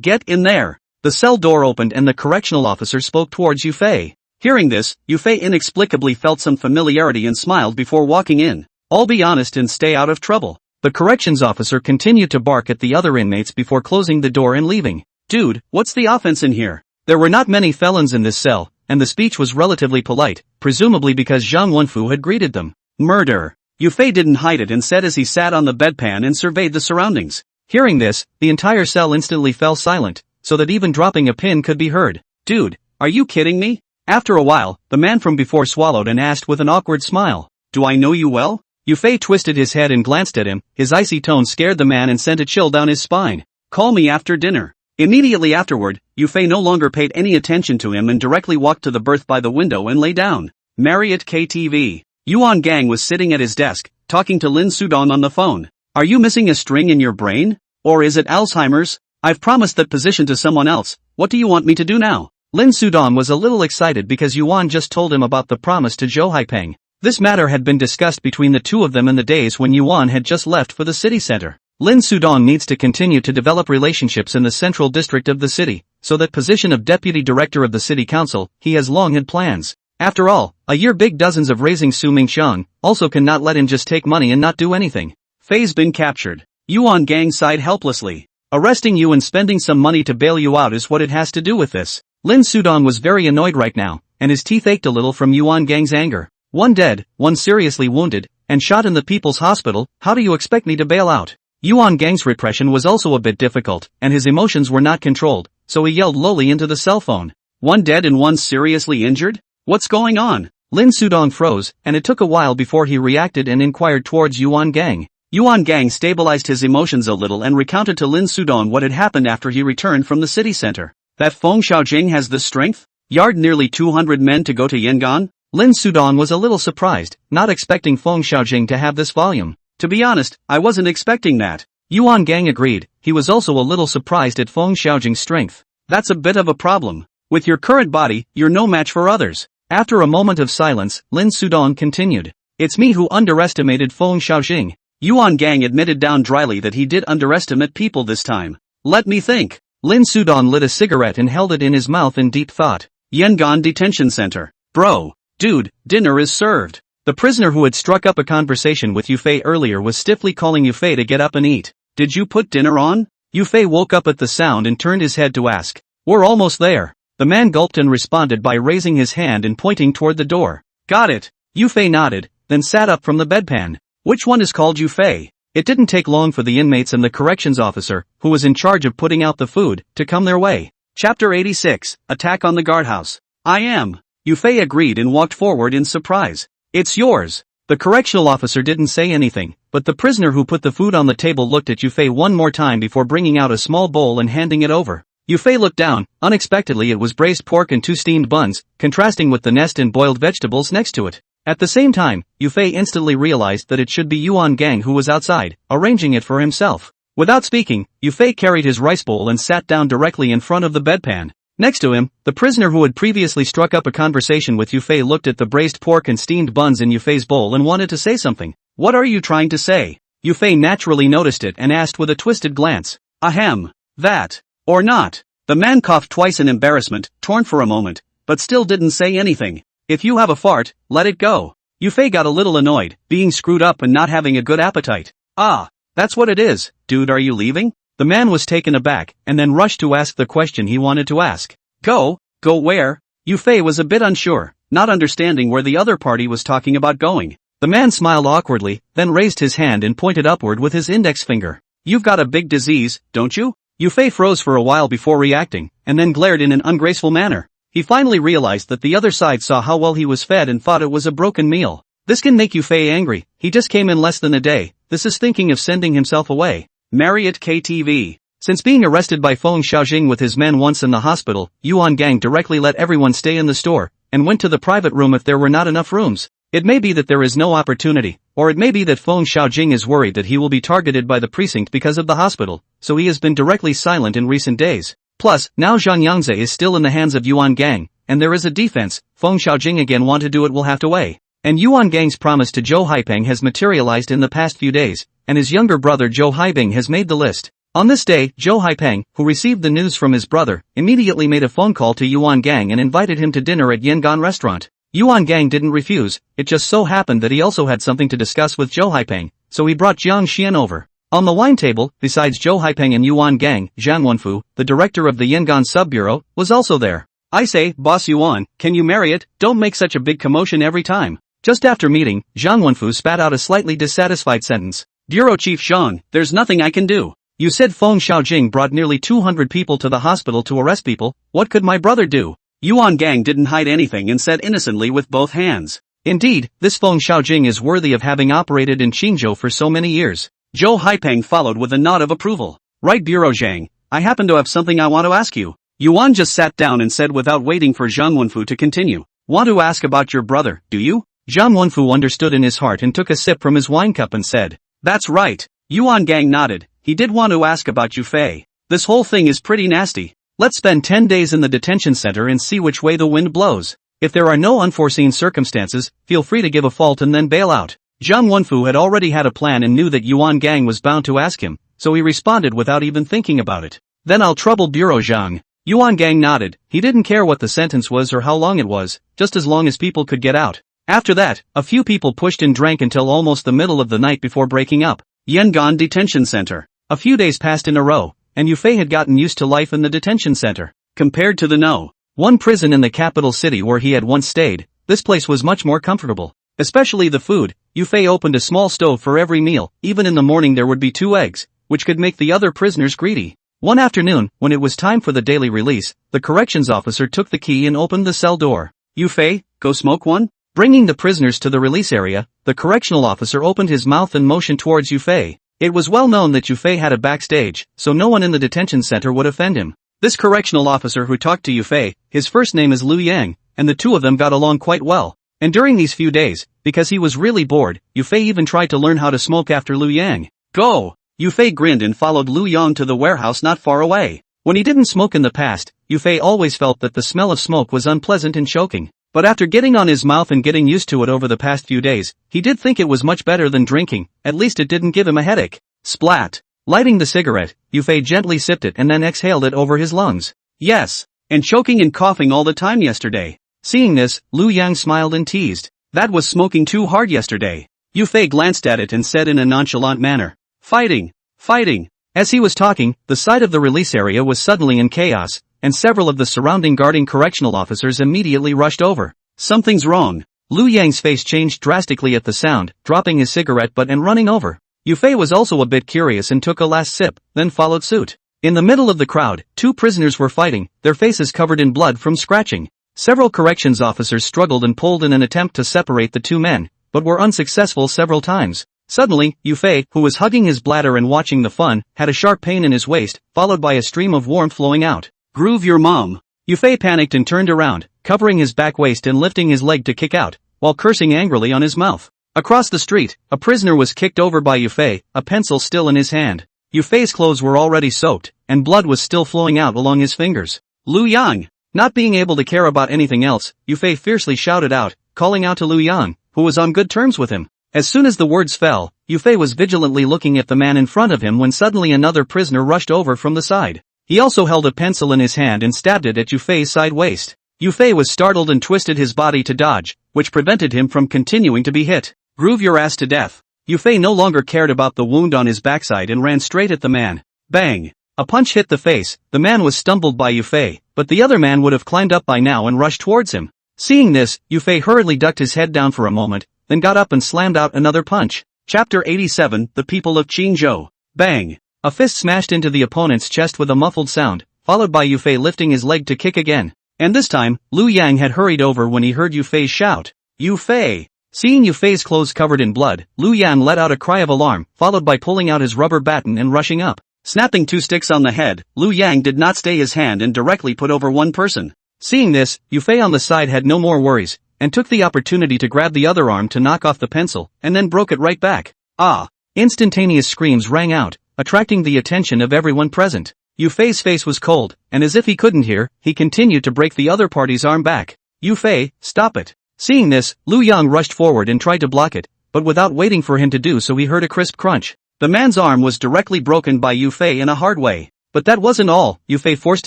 Get in there. The cell door opened and the correctional officer spoke towards Yufei. Hearing this, Yufei inexplicably felt some familiarity and smiled before walking in. I'll be honest and stay out of trouble. The corrections officer continued to bark at the other inmates before closing the door and leaving. Dude, what's the offense in here? There were not many felons in this cell, and the speech was relatively polite, presumably because Zhang Wenfu had greeted them. Murder. Yufei didn't hide it and said as he sat on the bedpan and surveyed the surroundings. Hearing this, the entire cell instantly fell silent, so that even dropping a pin could be heard. Dude, are you kidding me? After a while, the man from before swallowed and asked with an awkward smile. Do I know you well? Yufei twisted his head and glanced at him. His icy tone scared the man and sent a chill down his spine. Call me after dinner. Immediately afterward, Yufei no longer paid any attention to him and directly walked to the berth by the window and lay down. Marriott KTV. Yuan Gang was sitting at his desk, talking to Lin Sudong on the phone. Are you missing a string in your brain? Or is it Alzheimer's? I've promised that position to someone else. What do you want me to do now? Lin Sudong was a little excited because Yuan just told him about the promise to Zhou Haipeng. This matter had been discussed between the two of them in the days when Yuan had just left for the city center. Lin Sudong needs to continue to develop relationships in the central district of the city, so that position of deputy director of the city council, he has long had plans. After all, a year big dozens of raising Su Mingxiang, also cannot let him just take money and not do anything. Fei's been captured. Yuan Gang sighed helplessly. Arresting you and spending some money to bail you out is what it has to do with this. Lin Sudong was very annoyed right now, and his teeth ached a little from Yuan Gang's anger. One dead, one seriously wounded, and shot in the people's hospital, how do you expect me to bail out? Yuan Gang's repression was also a bit difficult, and his emotions were not controlled, so he yelled lowly into the cell phone. One dead and one seriously injured? What's going on? Lin Sudong froze, and it took a while before he reacted and inquired towards Yuan Gang. Yuan Gang stabilized his emotions a little and recounted to Lin Sudong what had happened after he returned from the city center. That Feng Xiaojing has the strength? Yard nearly 200 men to go to Yangon? Lin Sudong was a little surprised, not expecting Feng Xiaojing to have this volume. To be honest, I wasn't expecting that. Yuan Gang agreed. He was also a little surprised at Feng Xiaojing's strength. That's a bit of a problem. With your current body, you're no match for others. After a moment of silence, Lin Sudong continued. It's me who underestimated Feng Xiaojing. Yuan Gang admitted down dryly that he did underestimate people this time. Let me think. Lin Sudong lit a cigarette and held it in his mouth in deep thought. Yangon Detention Center. Bro. Dude, dinner is served. The prisoner who had struck up a conversation with Yufei earlier was stiffly calling Yufei to get up and eat. Did you put dinner on? Yufei woke up at the sound and turned his head to ask. We're almost there. The man gulped and responded by raising his hand and pointing toward the door. Got it. Yufei nodded, then sat up from the bedpan. Which one is called Yufei? It didn't take long for the inmates and the corrections officer, who was in charge of putting out the food, to come their way. Chapter 86, Attack on the Guardhouse. I am. Yufei agreed and walked forward in surprise. It's yours. The correctional officer didn't say anything, but the prisoner who put the food on the table looked at Yufei one more time before bringing out a small bowl and handing it over. Yufei looked down. Unexpectedly it was braised pork and 2 steamed buns, contrasting with the nest and boiled vegetables next to it. At the same time, Yufei instantly realized that it should be Yuan Gang who was outside, arranging it for himself. Without speaking, Yufei carried his rice bowl and sat down directly in front of the bedpan. Next to him, the prisoner who had previously struck up a conversation with Yufei looked at the braised pork and steamed buns in Yufei's bowl and wanted to say something. What are you trying to say? Yufei naturally noticed it and asked with a twisted glance. Ahem. That. Or not. The man coughed twice in embarrassment, torn for a moment, but still didn't say anything. If you have a fart, let it go. Yufei got a little annoyed, being screwed up and not having a good appetite. Ah, that's what it is. Dude, are you leaving? The man was taken aback, and then rushed to ask the question he wanted to ask. Go where? Yufei was a bit unsure, not understanding where the other party was talking about going. The man smiled awkwardly, then raised his hand and pointed upward with his index finger. You've got a big disease, don't you? Yufei froze for a while before reacting, and then glared in an ungraceful manner. He finally realized that the other side saw how well he was fed and thought it was a broken meal. This can make Yufei angry. He just came in less than a day. This is thinking of sending himself away. Marriott KTV. Since being arrested by Feng Xiaojing with his men once in the hospital, Yuan Gang directly let everyone stay in the store, and went to the private room if there were not enough rooms. It may be that there is no opportunity, or it may be that Feng Xiaojing is worried that he will be targeted by the precinct because of the hospital, so he has been directly silent in recent days. Plus, now Zhang Yangze is still in the hands of Yuan Gang, and there is a defense. Feng Xiaojing again want to do it will have to weigh. And Yuan Gang's promise to Zhou Haipeng has materialized in the past few days, and his younger brother Zhou Haipeng has made the list. On this day, Zhou Haipeng, who received the news from his brother, immediately made a phone call to Yuan Gang and invited him to dinner at Yangon restaurant. Yuan Gang didn't refuse. It just so happened that he also had something to discuss with Zhou Haipeng, so he brought Jiang Xian over. On the wine table, besides Zhou Haipeng and Yuan Gang, Zhang Wenfu, the director of the Yangon sub-bureau, was also there. I say, Boss Yuan, can you marry it? Don't make such a big commotion every time. Just after meeting, Zhang Wenfu spat out a slightly dissatisfied sentence. Bureau Chief Zhang, there's nothing I can do. You said Feng Xiaojing brought nearly 200 people to the hospital to arrest people. What could my brother do? Yuan Gang didn't hide anything and said innocently with both hands. Indeed, this Feng Xiaojing is worthy of having operated in Qingzhou for so many years. Zhou Haipeng followed with a nod of approval. Right, Bureau Zhang, I happen to have something I want to ask you. Yuan just sat down and said without waiting for Zhang Wenfu to continue. Want to ask about your brother, do you? Zhang Wenfu understood in his heart and took a sip from his wine cup and said, That's right. Yuan Gang nodded. He did want to ask about Yu Fei. This whole thing is pretty nasty. Let's spend 10 days in the detention center and see which way the wind blows. If there are no unforeseen circumstances, feel free to give a fault and then bail out. Zhang Wenfu had already had a plan and knew that Yuan Gang was bound to ask him, so he responded without even thinking about it. Then I'll trouble Bureau Zhang. Yuan Gang nodded. He didn't care what the sentence was or how long it was, just as long as people could get out. After that, a few people pushed and drank until almost the middle of the night before breaking up. Yangon Detention Center. A few days passed in a row, and Yu Fei had gotten used to life in the detention center. Compared to the one prison in the capital city where he had once stayed, this place was much more comfortable. Especially the food. Yu Fei opened a small stove for every meal. Even in the morning there would be 2 eggs, which could make the other prisoners greedy. One afternoon, when it was time for the daily release, the corrections officer took the key and opened the cell door. Yu Fei, go smoke one? Bringing the prisoners to the release area, the correctional officer opened his mouth and motioned towards Yu Fei. It was well known that Yu Fei had a backstage, so no one in the detention center would offend him. This correctional officer who talked to Yu Fei, his first name is Liu Yang, and the two of them got along quite well. And during these few days, because he was really bored, Yu Fei even tried to learn how to smoke after Liu Yang. Go! Yu Fei grinned and followed Liu Yang to the warehouse not far away. When he didn't smoke in the past, Yu Fei always felt that the smell of smoke was unpleasant and choking. But after getting on his mouth and getting used to it over the past few days, he did think it was much better than drinking, at least it didn't give him a headache. Splat! Lighting the cigarette, Yu Fei gently sipped it and then exhaled it over his lungs. Yes, and choking and coughing all the time yesterday. Seeing this, Liu Yang smiled and teased. That was smoking too hard yesterday. Yu Fei glanced at it and said in a nonchalant manner, Fighting! Fighting! As he was talking, the side of the release area was suddenly in chaos, and several of the surrounding guarding correctional officers immediately rushed over. Something's wrong. Liu Yang's face changed drastically at the sound, dropping his cigarette butt and running over. Yu Fei was also a bit curious and took a last sip, then followed suit. In the middle of the crowd, 2 prisoners were fighting, their faces covered in blood from scratching. Several corrections officers struggled and pulled in an attempt to separate the 2 men, but were unsuccessful several times. Suddenly, Yu Fei, who was hugging his bladder and watching the fun, had a sharp pain in his waist, followed by a stream of warmth flowing out. Groove your mom. Yu Fei panicked and turned around, covering his back waist and lifting his leg to kick out, while cursing angrily on his mouth. Across the street, a prisoner was kicked over by Yu Fei, a pencil still in his hand. Yu Fei's clothes were already soaked, and blood was still flowing out along his fingers. Liu Yang! Not being able to care about anything else, Yu Fei fiercely shouted out, calling out to Liu Yang, who was on good terms with him. As soon as the words fell, Yu Fei was vigilantly looking at the man in front of him when suddenly another prisoner rushed over from the side. He also held a pencil in his hand and stabbed it at Yu Fei's side waist. Yu Fei was startled and twisted his body to dodge, which prevented him from continuing to be hit. Groove your ass to death. Yu Fei no longer cared about the wound on his backside and ran straight at the man. Bang! A punch hit the face. The man was stumbled by Yu Fei, but the other man would have climbed up by now and rushed towards him. Seeing this, Yu Fei hurriedly ducked his head down for a moment, then got up and slammed out another punch. Chapter 87, The People of Qingzhou. Bang! A fist smashed into the opponent's chest with a muffled sound, followed by Yu Fei lifting his leg to kick again. And this time, Liu Yang had hurried over when he heard Yu Fei shout, Yu Fei! Seeing Yu Fei's clothes covered in blood, Liu Yang let out a cry of alarm, followed by pulling out his rubber baton and rushing up. Snapping 2 sticks on the head, Liu Yang did not stay his hand and directly put over one person. Seeing this, Yu Fei on the side had no more worries, and took the opportunity to grab the other arm to knock off the pencil, and then broke it right back. Ah! Instantaneous screams rang out, attracting the attention of everyone present. Yu Fei's face was cold, and as if he couldn't hear, he continued to break the other party's arm back. Yu Fei, stop it. Seeing this, Liu Yang rushed forward and tried to block it, but without waiting for him to do so he heard a crisp crunch. The man's arm was directly broken by Yu Fei in a hard way. But that wasn't all. Yu Fei forced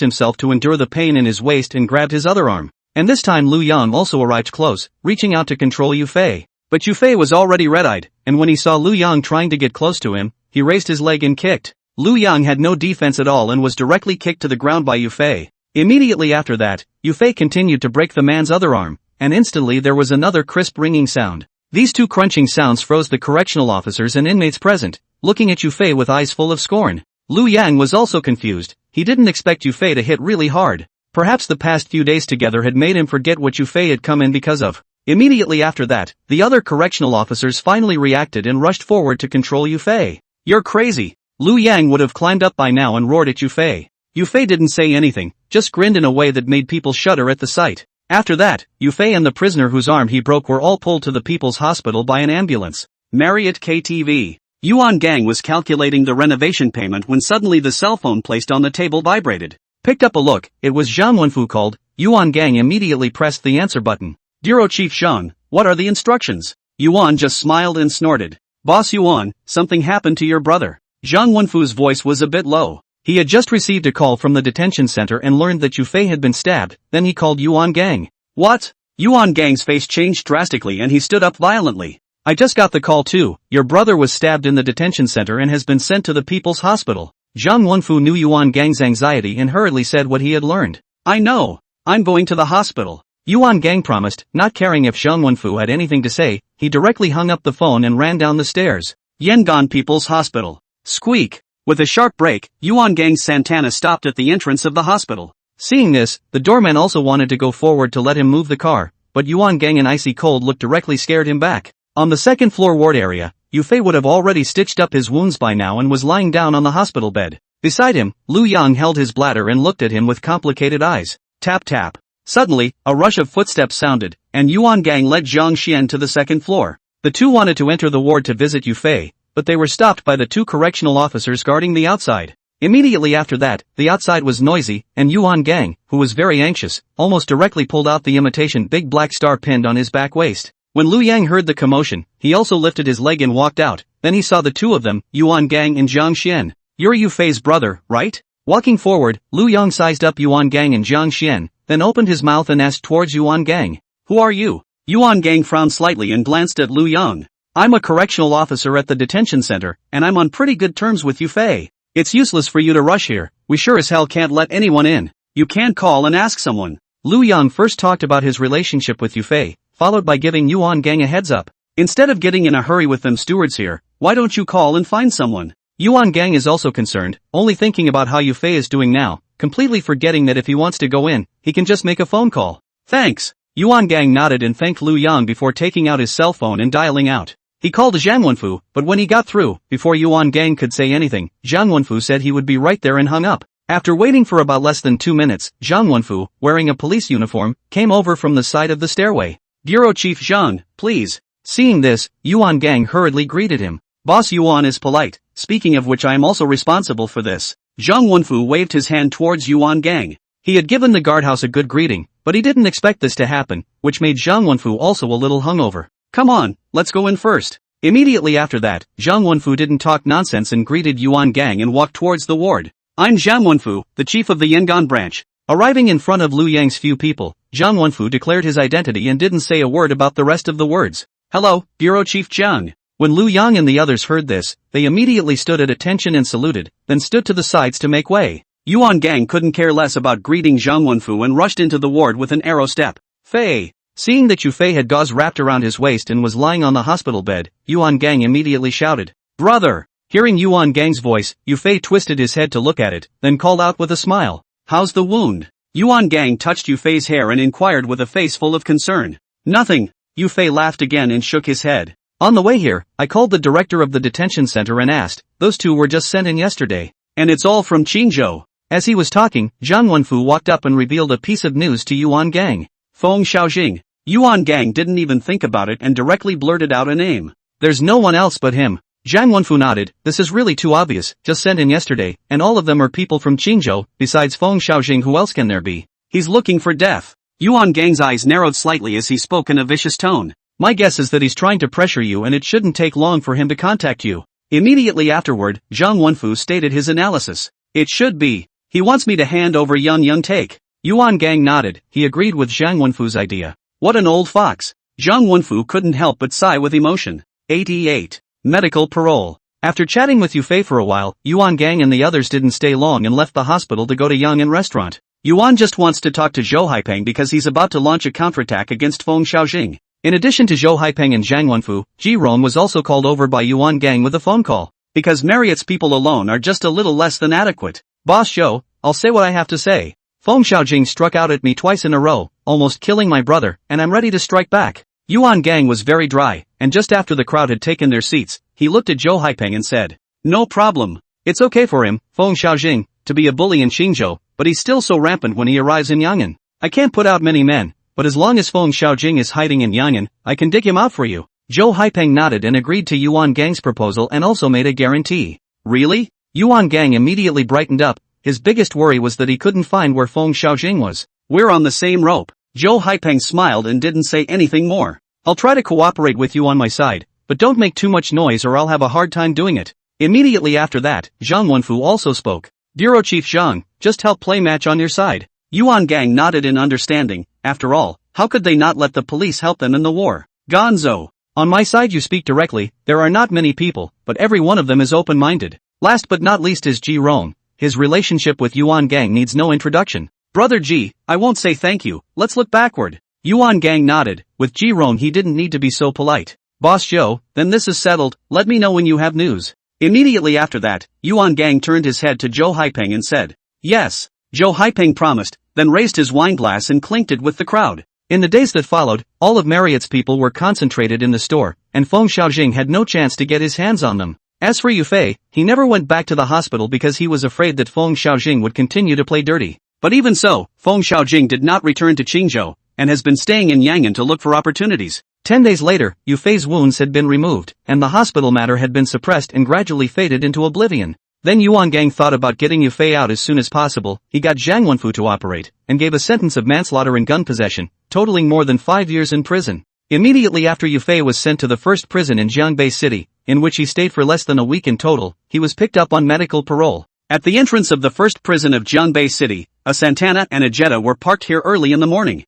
himself to endure the pain in his waist and grabbed his other arm. And this time Liu Yang also arrived close, reaching out to control Yu Fei. But Yu Fei was already red-eyed, and when he saw Liu Yang trying to get close to him, he raised his leg and kicked. Liu Yang had no defense at all and was directly kicked to the ground by Yu Fei. Immediately after that, Yu Fei continued to break the man's other arm, and instantly there was another crisp ringing sound. These 2 crunching sounds froze the correctional officers and inmates present, looking at Yu Fei with eyes full of scorn. Liu Yang was also confused. He didn't expect Yu Fei to hit really hard. Perhaps the past few days together had made him forget what Yu Fei had come in because of. Immediately after that, the other correctional officers finally reacted and rushed forward to control Yufei. "You're crazy." Liu Yang would have climbed up by now and roared at Yufei. Yufei didn't say anything, just grinned in a way that made people shudder at the sight. After that, Yufei and the prisoner whose arm he broke were all pulled to the people's hospital by an ambulance. Marriott KTV. Yuan Gang was calculating the renovation payment when suddenly the cell phone placed on the table vibrated. Picked up a look, it was Zhang Wenfu called. Yuan Gang immediately pressed the answer button. "Dear Chief Zhang, what are the instructions?" Yuan just smiled and snorted. "Boss Yuan, something happened to your brother." Zhang Wenfu's voice was a bit low. He had just received a call from the detention center and learned that Yufei had been stabbed, then he called Yuan Gang. "What?" Yuan Gang's face changed drastically and he stood up violently. "I just got the call too, your brother was stabbed in the detention center and has been sent to the People's Hospital." Zhang Wenfu knew Yuan Gang's anxiety and hurriedly said what he had learned. "I know. I'm going to the hospital." Yuan Gang promised, not caring if Zhang Wenfu had anything to say. He directly hung up the phone and ran down the stairs. Yangon People's Hospital. Squeak. With a sharp brake, Yuan Gang's Santana stopped at the entrance of the hospital. Seeing this, the doorman also wanted to go forward to let him move the car, but Yuan Gang in icy cold look directly scared him back. On the second floor ward area, Yufei would have already stitched up his wounds by now and was lying down on the hospital bed. Beside him, Liu Yang held his bladder and looked at him with complicated eyes. Tap tap. Suddenly, a rush of footsteps sounded, and Yuan Gang led Zhang Xian to the second floor. The two wanted to enter the ward to visit Yufei, but they were stopped by the two correctional officers guarding the outside. Immediately after that, the outside was noisy, and Yuan Gang, who was very anxious, almost directly pulled out the imitation big black star pinned on his back waist. When Liu Yang heard the commotion, he also lifted his leg and walked out. Then he saw the two of them, Yuan Gang and Zhang Xian. "You're Yufei's brother, right?" Walking forward, Liu Yang sized up Yuan Gang and Zhang Xian, then opened his mouth and asked towards Yuan Gang. "Who are you?" Yuan Gang frowned slightly and glanced at Liu Yang. "I'm a correctional officer at the detention center, and I'm on pretty good terms with Yufei. It's useless for you to rush here, we sure as hell can't let anyone in. You can't call and ask someone." Liu Yang first talked about his relationship with Yufei, followed by giving Yuan Gang a heads up. "Instead of getting in a hurry with them stewards here, why don't you call and find someone?" Yuan Gang is also concerned, only thinking about how Yufei is doing now, completely forgetting that if he wants to go in, he can just make a phone call. "Thanks." Yuan Gang nodded and thanked Liu Yang before taking out his cell phone and dialing out. He called Zhang Wenfu, but when he got through, before Yuan Gang could say anything, Zhang Wenfu said he would be right there and hung up. After waiting for about less than 2 minutes, Zhang Wenfu, wearing a police uniform, came over from the side of the stairway. "Bureau Chief Zhang, please." Seeing this, Yuan Gang hurriedly greeted him. "Boss Yuan is polite, speaking of which I am also responsible for this." Zhang Wenfu waved his hand towards Yuan Gang. He had given the guardhouse a good greeting, but he didn't expect this to happen, which made Zhang Wenfu also a little hungover. "Come on, let's go in first." Immediately after that, Zhang Wenfu didn't talk nonsense and greeted Yuan Gang and walked towards the ward. "I'm Zhang Wenfu, the chief of the Yangon branch." Arriving in front of Liu Yang's few people, Zhang Wenfu declared his identity and didn't say a word about the rest of the words. "Hello, Bureau Chief Zhang." When Liu Yang and the others heard this, they immediately stood at attention and saluted, then stood to the sides to make way. Yuan Gang couldn't care less about greeting Zhang Wenfu and rushed into the ward with an arrow step. "Fei." Seeing that Yufei had gauze wrapped around his waist and was lying on the hospital bed, Yuan Gang immediately shouted, "Brother!" Hearing Yuan Gang's voice, Yufei twisted his head to look at it, then called out with a smile, "How's the wound?" Yuan Gang touched Yufei's hair and inquired with a face full of concern. "Nothing." Yufei laughed again and shook his head. "On the way here, I called the director of the detention center and asked, those two were just sent in yesterday. And it's all from Qingzhou." As he was talking, Zhang Wenfu walked up and revealed a piece of news to Yuan Gang. "Feng Xiaojing." Yuan Gang didn't even think about it and directly blurted out a name. "There's no one else but him." Zhang Wenfu nodded. "This is really too obvious, just sent in yesterday, and all of them are people from Qingzhou, besides Feng Xiaojing, who else can there be? He's looking for death." Yuan Gang's eyes narrowed slightly as he spoke in a vicious tone. "My guess is that he's trying to pressure you and it shouldn't take long for him to contact you." Immediately afterward, Zhang Wenfu stated his analysis. "It should be. He wants me to hand over Yun Take." Yuan Gang nodded. He agreed with Zhang Wenfu's idea. What an old fox. Zhang Wenfu couldn't help but sigh with emotion. 88. Medical parole. After chatting with Yufei for a while, Yuan Gang and the others didn't stay long and left the hospital to go to Yang'an restaurant. Yuan just wants to talk to Zhou Haipeng because he's about to launch a counterattack against Feng Xiaojing. In addition to Zhou Haipeng and Zhang Wenfu, Ji Ron was also called over by Yuan Gang with a phone call. Because Marriott's people alone are just a little less than adequate. "Boss Zhou, I'll say what I have to say. Feng Xiaojing struck out at me twice in a row, almost killing my brother, and I'm ready to strike back. Yuan Gang was very dry, and just after the crowd had taken their seats, he looked at Zhou Haipeng and said, "No problem. It's okay for him, Feng Xiaojing, to be a bully in Qingzhou, but he's still so rampant when he arrives in Yan'an. I can't put out many men, but as long as Feng Xiaojing is hiding in Yan'an, I can dig him out for you." Zhou Haipeng nodded and agreed to Yuan Gang's proposal and also made a guarantee. Really? Yuan Gang immediately brightened up. His biggest worry was that he couldn't find where Feng Xiaojing was. "We're on the same rope." Zhou Haipeng smiled and didn't say anything more. "I'll try to cooperate with you on my side, but don't make too much noise or I'll have a hard time doing it." Immediately after that, Zhang Wenfu also spoke. "Bureau Chief Zhang, just help play match on your side." Yuan Gang nodded in understanding. After all, how could they not let the police help them in the war? Gonzo. "On my side you speak directly, there are not many people, but every one of them is open-minded. Last but not least is Ji Rong. His relationship with Yuan Gang needs no introduction. Brother Ji, I won't say thank you, let's look backward." Yuan Gang nodded. With Ji Rong he didn't need to be so polite. "Boss Zhou, then this is settled, let me know when you have news." Immediately after that, Yuan Gang turned his head to Zhou Haipeng and said, "Yes." Zhou Haipeng promised, then raised his wine glass and clinked it with the crowd. In the days that followed, all of Marriott's people were concentrated in the store, and Feng Xiaojing had no chance to get his hands on them. As for Yufei, he never went back to the hospital because he was afraid that Feng Xiaojing would continue to play dirty. But even so, Feng Xiaojing did not return to Qingzhou, and has been staying in Yan'an to look for opportunities. 10 days later, Yufei's wounds had been removed, and the hospital matter had been suppressed and gradually faded into oblivion. Then Yuan Gang thought about getting Yufei out as soon as possible. He got Zhang Wenfu to operate, and gave a sentence of manslaughter and gun possession, totaling more than 5 years in prison. Immediately after Yufei was sent to the first prison in Jiangbei City, in which he stayed for less than a week in total, he was picked up on medical parole. At the entrance of the first prison of Jiangbei City, a Santana and a Jetta were parked here early in the morning.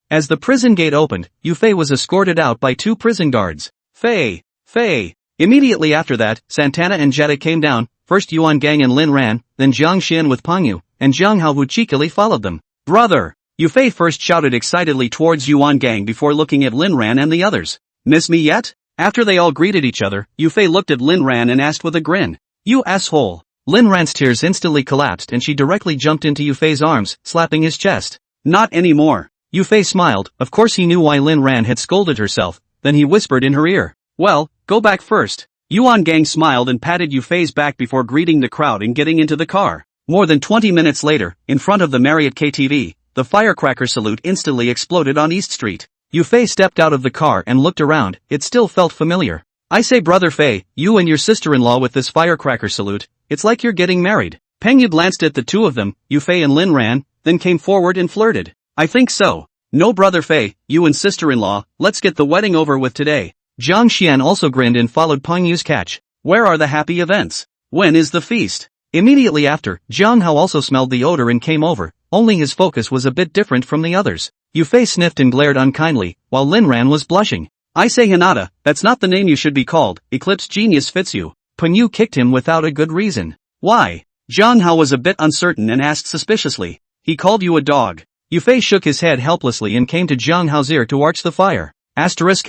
As the prison gate opened, Yufei was escorted out by 2 prison guards. Fei. Immediately after that, Santana and Jetta came down, first Yuan Gang and Lin Ran, then Jiang Xian with Peng Yu, and Jiang Hao who cheekily followed them. "Brother!" Yufei first shouted excitedly towards Yuan Gang before looking at Lin Ran and the others. "Miss me yet?" After they all greeted each other, Yufei looked at Lin Ran and asked with a grin. "You asshole." Lin Ran's tears instantly collapsed and she directly jumped into Yufei's arms, slapping his chest. "Not anymore." Yufei smiled. Of course he knew why Lin Ran had scolded herself. Then he whispered in her ear, "Well, go back first." Yuan Gang smiled and patted Yufei's back before greeting the crowd and getting into the car. More than 20 minutes later, in front of the Marriott KTV, the firecracker salute instantly exploded on East Street. Yufei stepped out of the car and looked around. It still felt familiar. "I say brother Fei, you and your sister-in-law with this firecracker salute, it's like you're getting married." Peng Yu glanced at the two of them, Yufei and Lin Ran, then came forward and flirted. "I think so. No brother Fei, you and sister-in-law, let's get the wedding over with today." Jiang Xian also grinned and followed Peng Yu's catch. "Where are the happy events? When is the feast?" Immediately after, Jiang Hao also smelled the odor and came over, only his focus was a bit different from the others. Yufei sniffed and glared unkindly, while Lin Ran was blushing. "I say Hinata, that's not the name you should be called, Eclipse Genius fits you." Peng Yu kicked him without a good reason. "Why?" Jiang Hao was a bit uncertain and asked suspiciously. "He called you a dog." Yufei shook his head helplessly and came to Jiang Hao's ear to arch the fire. Asterisk.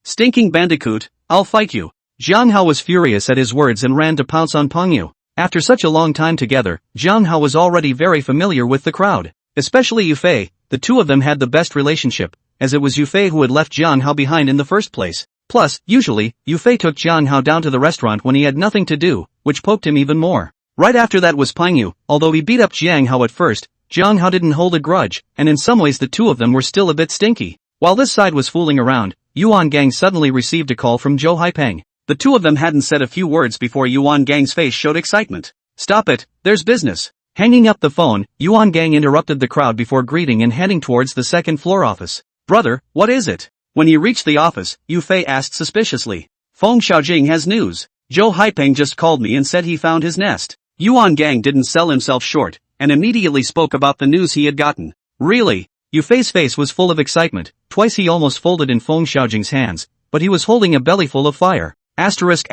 "Stinking bandicoot, I'll fight you." Jiang Hao was furious at his words and ran to pounce on Peng Yu. After such a long time together, Jiang Hao was already very familiar with the crowd. Especially Yufei, the two of them had the best relationship, as it was Yufei who had left Jiang Hao behind in the first place. Plus, usually, Yufei took Jiang Hao down to the restaurant when he had nothing to do, which poked him even more. Right after that was Peng Yu. Although he beat up Jiang Hao at first, Jiang Hao didn't hold a grudge, and in some ways the two of them were still a bit stinky. While this side was fooling around, Yuan Gang suddenly received a call from Zhou Haipeng. The two of them hadn't said a few words before Yuan Gang's face showed excitement. "Stop it, there's business." Hanging up the phone, Yuan Gang interrupted the crowd before greeting and heading towards the second-floor office. "Brother, what is it?" When he reached the office, Yufei asked suspiciously. "Feng Xiaojing has news. Zhou Haipeng just called me and said he found his nest." Yuan Gang didn't sell himself short, and immediately spoke about the news he had gotten. "Really?" Yufei's face was full of excitement. Twice he almost folded in Feng Xiaojing's hands, but he was holding a bellyful of fire. Asterisk.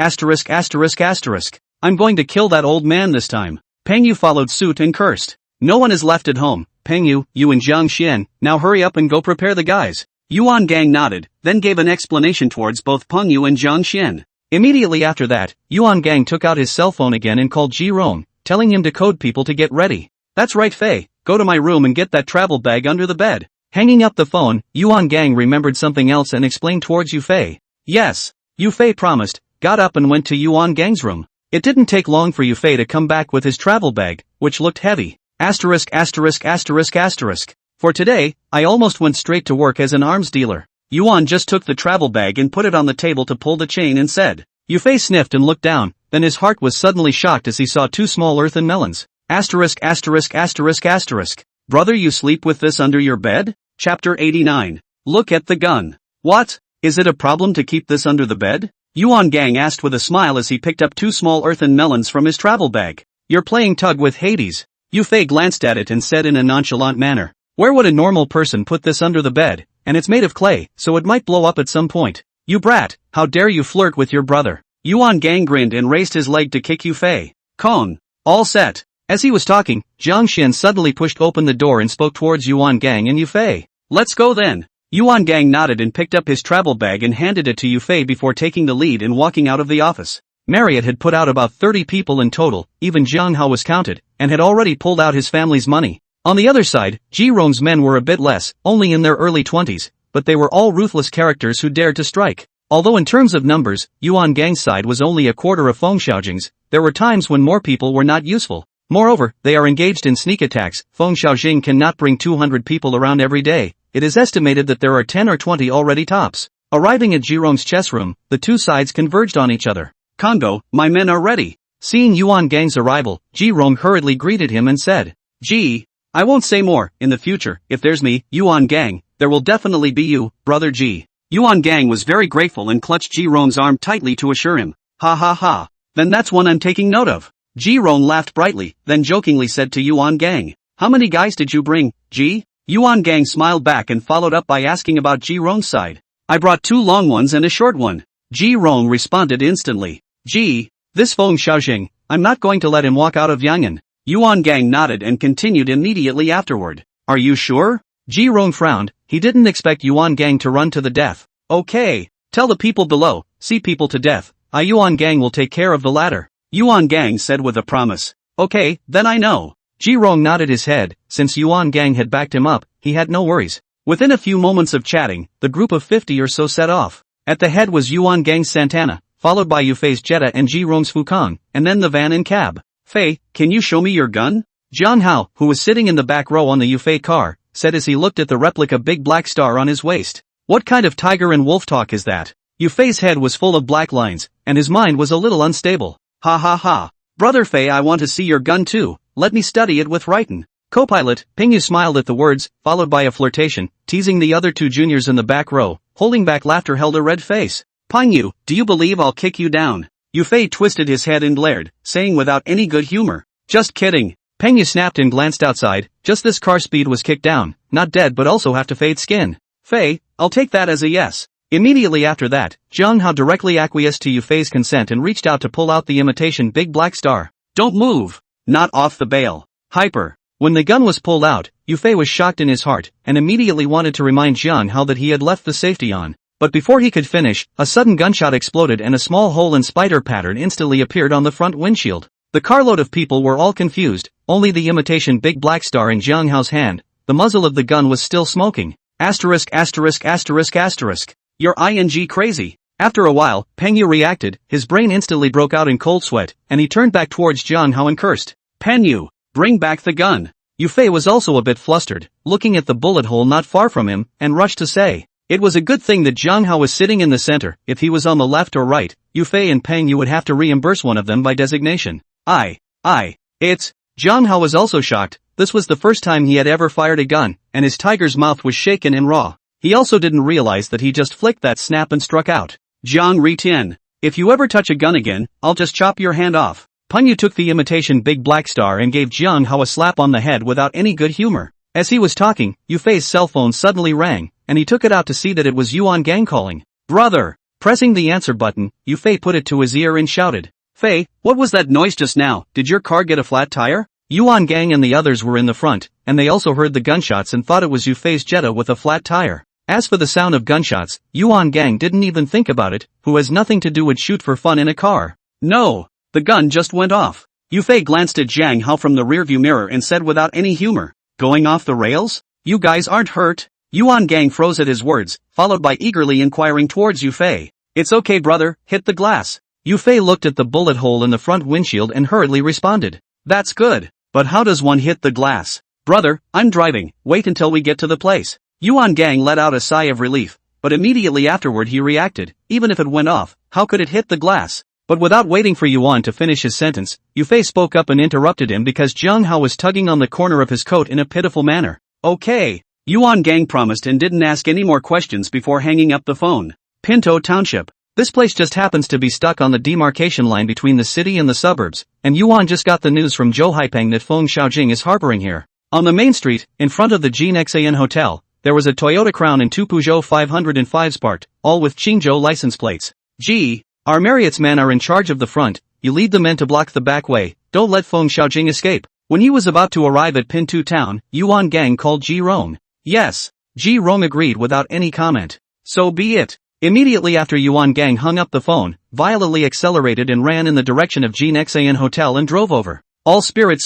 "I'm going to kill that old man this time." Peng Yu followed suit and cursed. "No one is left at home. Peng Yu, you and Jiang Xian, now hurry up and go prepare the guys." Yuan Gang nodded, then gave an explanation towards both Peng Yu and Jiang Xian. Immediately after that, Yuan Gang took out his cell phone again and called Ji Rong, telling him to code people to get ready. "That's right Fei, go to my room and get that travel bag under the bed." Hanging up the phone, Yuan Gang remembered something else and explained towards Yufei. Yes. Yufei promised, got up and went to Yuan Gang's room. It didn't take long for Yufei to come back with his travel bag, which looked heavy. Asterisk asterisk asterisk asterisk. For today, I almost went straight to work as an arms dealer. Yuan just took the travel bag and put it on the table to pull the chain and said. Yufei sniffed and looked down, then his heart was suddenly shocked as he saw 2 small earthen melons. Asterisk asterisk asterisk asterisk. Brother, you sleep with this under your bed? Chapter 89. Look at the gun. What? Is it a problem to keep this under the bed? Yuan Gang asked with a smile as he picked up 2 small earthen melons from his travel bag. You're playing tug with Hades. Yufei glanced at it and said in a nonchalant manner. Where would a normal person put this under the bed? And it's made of clay, so it might blow up at some point. You brat, how dare you flirt with your brother? Yuan Gang grinned and raised his leg to kick Yufei. Kong. All set. As he was talking, Jiang Xin suddenly pushed open the door and spoke towards Yuan Gang and Yufei. Let's go then. Yuan Gang nodded and picked up his travel bag and handed it to Yufei before taking the lead and walking out of the office. Marriott had put out about 30 people in total, even Jiang Hao was counted, and had already pulled out his family's money. On the other side, Ji Rong's men were a bit less, only in their early 20s, but they were all ruthless characters who dared to strike. Although in terms of numbers, Yuan Gang's side was only a quarter of Feng Xiaojing's, there were times when more people were not useful. Moreover, they are engaged in sneak attacks. Feng Xiaojing cannot bring 200 people around every day. It is estimated that there are 10 or 20 already tops. Arriving at Jirong's chess room, the 2 sides converged on each other. Congo, my men are ready. Seeing Yuan Gang's arrival, Jirong hurriedly greeted him and said, Ji, I won't say more. In the future, if there's me, Yuan Gang, there will definitely be you, brother Ji. Yuan Gang was very grateful and clutched Jirong's arm tightly to assure him. Ha ha ha. Then that's one I'm taking note of. Jirong laughed brightly, then jokingly said to Yuan Gang, how many guys did you bring, Ji? Yuan Gang smiled back and followed up by asking about Jirong's side. I brought 2 long ones and a short one. Jirong responded instantly. Ji, this Feng Xiaojing, I'm not going to let him walk out of Yang'an. Yuan Gang nodded and continued immediately afterward. Are you sure? Jirong frowned, he didn't expect Yuan Gang to run to the death. Okay, tell the people below, see people to death, Yuan Gang will take care of the latter. Yuan Gang said with a promise. Okay, then I know. Jirong nodded his head, since Yuan Gang had backed him up, he had no worries. Within a few moments of chatting, the group of 50 or so set off. At the head was Yuan Gang's Santana, followed by Yufei's Jetta and Jirong's Fukong, and then the van and cab. Fei, can you show me your gun? Jiang Hao, who was sitting in the back row on the Yufei car, said as he looked at the replica big black star on his waist. What kind of tiger and wolf talk is that? Yufei's head was full of black lines, and his mind was a little unstable. Ha ha ha. Brother Fei, I want to see your gun too, let me study it with Raiten. Co-pilot, Pingyu smiled at the words, followed by a flirtation, teasing the other 2 juniors in the back row, holding back laughter held a red face. Pingyu, do you believe I'll kick you down? Yufei twisted his head and glared, saying without any good humor. Just kidding. Pingyu snapped and glanced outside, just this car speed was kicked down, not dead but also have to fade skin. Fei, I'll take that as a yes. Immediately after that, Jiang Hao directly acquiesced to Yufei's consent and reached out to pull out the imitation big black star. Don't move. Not off the bail. Hyper. When the gun was pulled out, Yufei was shocked in his heart, and immediately wanted to remind Jiang Hao that he had left the safety on. But before he could finish, a sudden gunshot exploded and a small hole in spider pattern instantly appeared on the front windshield. The carload of people were all confused, only the imitation big black star in Jiang Hao's hand. The muzzle of the gun was still smoking. Asterisk asterisk asterisk asterisk. You're ing crazy. After a while, Pengyu reacted, his brain instantly broke out in cold sweat, and he turned back towards Jiang Hao and cursed. Pengyu, bring back the gun. Yufei was also a bit flustered, looking at the bullet hole not far from him, and rushed to say. It was a good thing that Jiang Hao was sitting in the center. If he was on the left or right, Yufei and Pengyu would have to reimburse one of them by designation. It's... Jiang Hao was also shocked. This was the first time he had ever fired a gun, and his tiger's mouth was shaken and raw. He also didn't realize that he just flicked that snap and struck out. Jiang Ri-Tian, if you ever touch a gun again, I'll just chop your hand off. Pengyu took the imitation big black star and gave Jiang Hao a slap on the head without any good humor. As he was talking, Yufei's cell phone suddenly rang, and he took it out to see that it was Yuan Gang calling. Brother! Pressing the answer button, Yufei put it to his ear and shouted. Fei, what was that noise just now? Did your car get a flat tire? Yuan Gang and the others were in the front, and they also heard the gunshots and thought it was Yufei's Jetta with a flat tire. As for the sound of gunshots, Yuan Gang didn't even think about it, who has nothing to do with shoot for fun in a car. No! The gun just went off. Yufei glanced at Jiang Hao from the rearview mirror and said without any humor, going off the rails? You guys aren't hurt? Yuan Gang froze at his words, followed by eagerly inquiring towards Yufei. It's okay brother, hit the glass. Yufei looked at the bullet hole in the front windshield and hurriedly responded. That's good. But how does one hit the glass? Brother, I'm driving, wait until we get to the place. Yuan Gang let out a sigh of relief, but immediately afterward he reacted, even if it went off, how could it hit the glass? But without waiting for Yuan to finish his sentence, Yufei spoke up and interrupted him because Jiang Hao was tugging on the corner of his coat in a pitiful manner. Okay. Yuan Gang promised and didn't ask any more questions before hanging up the phone. Pinto Township. This place just happens to be stuck on the demarcation line between the city and the suburbs, and Yuan just got the news from Zhou Haipeng that Feng Xiaojing is harboring here. On the main street, in front of the GNXAN Hotel, there was a Toyota Crown and two Peugeot 505s parked, all with Qingzhou license plates. Gee, our Marriott's men are in charge of the front, you lead the men to block the back way, don't let Feng Xiaojing escape. When he was about to arrive at Pintu Town, Yuan Gang called Ji Rong. Yes. Ji Rong agreed without any comment. So be it. Immediately after Yuan Gang hung up the phone, violently accelerated and ran in the direction of GNXAN Hotel and drove over. All spirit,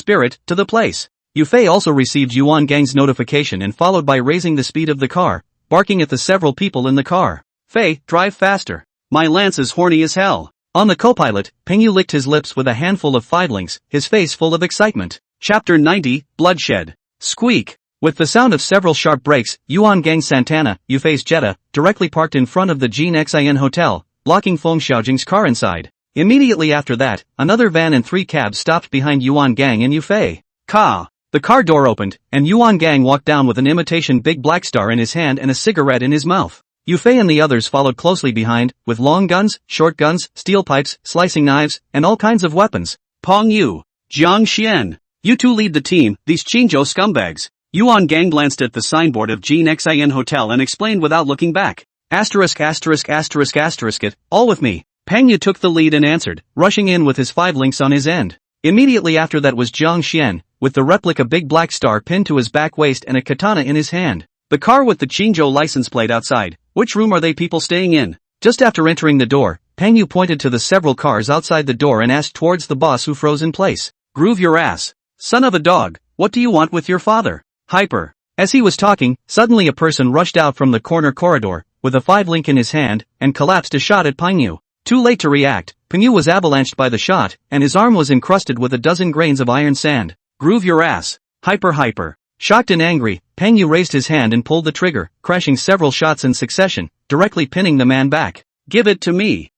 to the place. Yufei also received Yuan Gang's notification and followed by raising the speed of the car, barking at the several people in the car. Fei, drive faster. My lance is horny as hell. On the co-pilot, Pingyu licked his lips with a handful of 5 links, his face full of excitement. Chapter 90, Bloodshed. Squeak. With the sound of several sharp brakes, Yuan Gang Santana, Yufei's Jetta, directly parked in front of the GNXIN Hotel, blocking Feng Xiaojing's car inside. Immediately after that, another van and 3 cabs stopped behind Yuan Gang and Yufei. Ka! The car door opened, and Yuan Gang walked down with an imitation big black star in his hand and a cigarette in his mouth. Yufei and the others followed closely behind, with long guns, short guns, steel pipes, slicing knives, and all kinds of weapons. Pong Yu, Jiang Xian, you two lead the team, these Qingzhou scumbags. Yuan Gang glanced at the signboard of GNXIN Hotel and explained without looking back. It, all with me. Peng Yu took the lead and answered, rushing in with his 5 links on his end. Immediately after that was Jiang Xian, with the replica big black star pinned to his back waist and a katana in his hand. The car with the Qingzhou license plate outside. Which room are they people staying in? Just after entering the door, Peng Yu pointed to the several cars outside the door and asked towards the boss who froze in place. Groove your ass. Son of a dog, what do you want with your father? Hyper. As he was talking, suddenly a person rushed out from the corner corridor, with a 5 link in his hand, and collapsed a shot at Peng Yu. Too late to react, Peng Yu was avalanched by the shot, and his arm was encrusted with a dozen grains of iron sand. Groove your ass. Hyper. Shocked and angry, Peng Yu raised his hand and pulled the trigger, crashing several shots in succession, directly pinning the man back. Give it to me.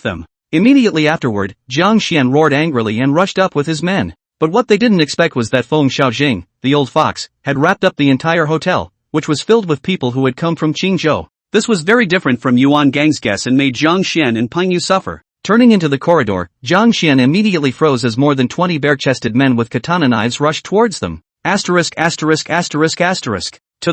Them. Immediately afterward, Jiang Xian roared angrily and rushed up with his men. But what they didn't expect was that Feng Xiaojing, the old fox, had wrapped up the entire hotel, which was filled with people who had come from Qingzhou. This was very different from Yuan Gang's guess and made Jiang Xian and Peng Yu suffer. Turning into the corridor, Jiang Xian immediately froze as more than 20 bare-chested men with katana knives rushed towards them. To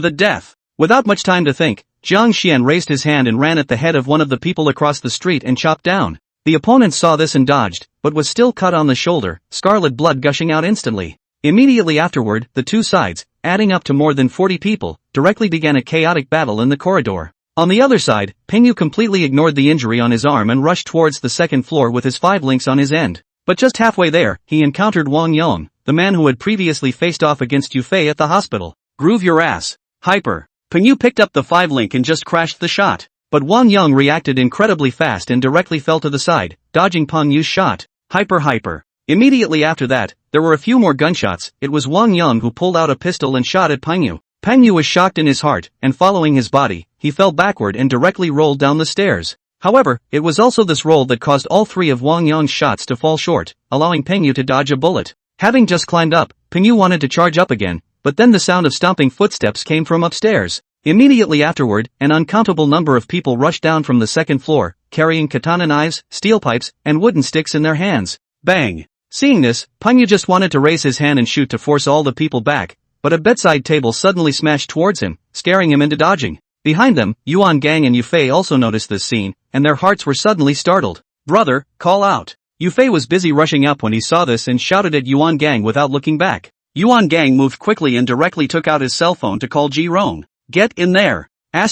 the death. Without much time to think, Jiang Xian raised his hand and ran at the head of one of the people across the street and chopped down. The opponent saw this and dodged, but was still cut on the shoulder, scarlet blood gushing out instantly. Immediately afterward, the two sides, adding up to more than 40 people, directly began a chaotic battle in the corridor. On the other side, Peng Yu completely ignored the injury on his arm and rushed towards the second floor with his 5 links on his end. But just halfway there, he encountered Wang Yong, the man who had previously faced off against Yufei at the hospital. Groove your ass. Hyper. Peng Yu picked up the 5 link and just crashed the shot. But Wang Yong reacted incredibly fast and directly fell to the side, dodging Peng Yu's shot. Hyper. Immediately after that, there were a few more gunshots. It was Wang Yong who pulled out a pistol and shot at Peng Yu. Peng Yu was shocked in his heart, and following his body, he fell backward and directly rolled down the stairs. However, it was also this roll that caused all 3 of Wang Yong's shots to fall short, allowing Peng Yu to dodge a bullet. Having just climbed up, Peng Yu wanted to charge up again, but then the sound of stomping footsteps came from upstairs. Immediately afterward, an uncountable number of people rushed down from the second floor, carrying katana knives, steel pipes, and wooden sticks in their hands. Bang! Seeing this, Peng Yu just wanted to raise his hand and shoot to force all the people back, but a bedside table suddenly smashed towards him, scaring him into dodging. Behind them, Yuan Gang and Yufei also noticed this scene, and their hearts were suddenly startled. Brother, call out. Yufei was busy rushing up when he saw this and shouted at Yuan Gang without looking back. Yuan Gang moved quickly and directly took out his cell phone to call Ji Rong. Get in there. In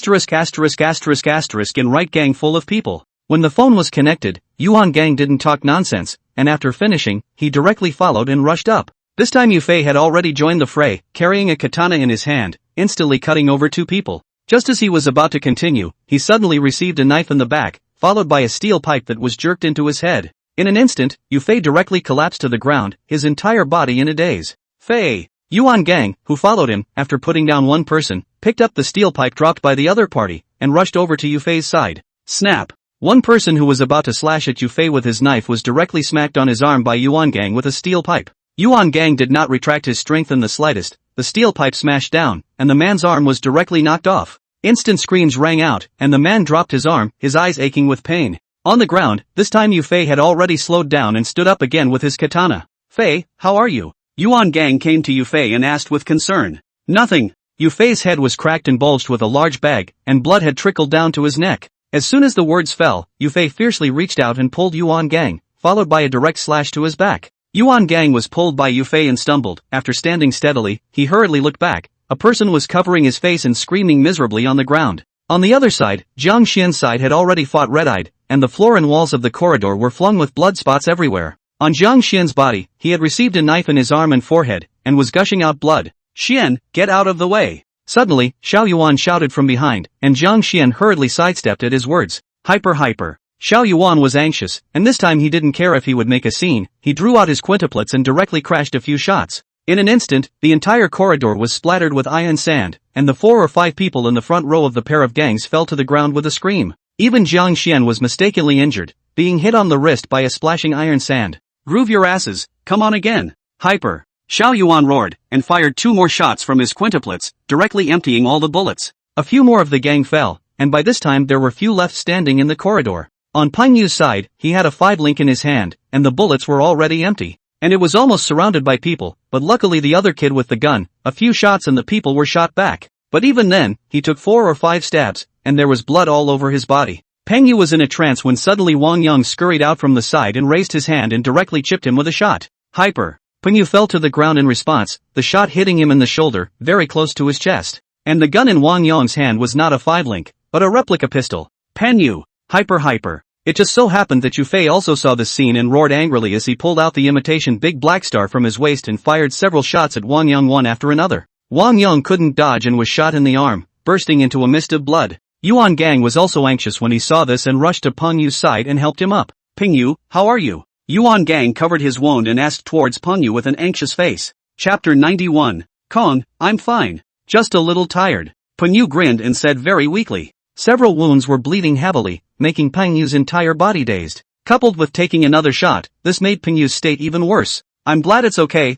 right gang full of people. When the phone was connected, Yuan Gang didn't talk nonsense, and after finishing, he directly followed and rushed up. This time Yufei had already joined the fray, carrying a katana in his hand, instantly cutting over 2 people. Just as he was about to continue, he suddenly received a knife in the back, followed by a steel pipe that was jerked into his head. In an instant, Yufei directly collapsed to the ground, his entire body in a daze. Fei Yuan Gang, who followed him, after putting down one person, picked up the steel pipe dropped by the other party, and rushed over to Yufei's side. Snap! One person who was about to slash at Yufei with his knife was directly smacked on his arm by Yuan Gang with a steel pipe. Yuan Gang did not retract his strength in the slightest, the steel pipe smashed down, and the man's arm was directly knocked off. Instant screams rang out, and the man dropped his arm, his eyes aching with pain. On the ground, this time Yufei had already slowed down and stood up again with his katana. Fei, how are you? Yuan Gang came to Yufei and asked with concern. Nothing. Yufei's head was cracked and bulged with a large bag, and blood had trickled down to his neck. As soon as the words fell, Yufei fiercely reached out and pulled Yuan Gang, followed by a direct slash to his back. Yuan Gang was pulled by Yufei and stumbled. After standing steadily, he hurriedly looked back. A person was covering his face and screaming miserably on the ground. On the other side, Jiang Xian's side had already fought red-eyed, and the floor and walls of the corridor were flung with blood spots everywhere. On Jiang Xian's body, he had received a knife in his arm and forehead, and was gushing out blood. Xian, get out of the way! Suddenly, Xiao Yuan shouted from behind, and Jiang Xian hurriedly sidestepped at his words. Hyper. Xiao Yuan was anxious, and this time he didn't care if he would make a scene. He drew out his quintuplets and directly crashed a few shots. In an instant, the entire corridor was splattered with iron sand, and the 4 or 5 people in the front row of the pair of gangs fell to the ground with a scream. Even Jiang Xian was mistakenly injured, being hit on the wrist by a splashing iron sand. Groove your asses, come on again. Hyper. Xiao Yuan roared, and fired 2 more shots from his quintuplets, directly emptying all the bullets. A few more of the gang fell, and by this time there were few left standing in the corridor. On Peng Yu's side, he had a 5-link in his hand, and the bullets were already empty. And it was almost surrounded by people, but luckily the other kid with the gun, a few shots and the people were shot back. But even then, he took 4 or 5 stabs, and there was blood all over his body. Peng Yu was in a trance when suddenly Wang Yang scurried out from the side and raised his hand and directly chipped him with a shot. Hyper. Peng Yu fell to the ground in response, the shot hitting him in the shoulder, very close to his chest. And the gun in Wang Yang's hand was not a 5-link, but a replica pistol. Peng Yu. Hyper. It just so happened that Yufei also saw this scene and roared angrily as he pulled out the imitation big black star from his waist and fired several shots at Wang Yang one after another. Wang Yang couldn't dodge and was shot in the arm, bursting into a mist of blood. Yuan Gang was also anxious when he saw this and rushed to Peng Yu's side and helped him up. Peng Yu, how are you? Yuan Gang covered his wound and asked towards Peng Yu with an anxious face. Chapter 91. Kong, I'm fine. Just a little tired. Peng Yu grinned and said very weakly. Several wounds were bleeding heavily, making Peng Yu's entire body dazed. Coupled with taking another shot, this made Peng Yu's state even worse. I'm glad it's okay.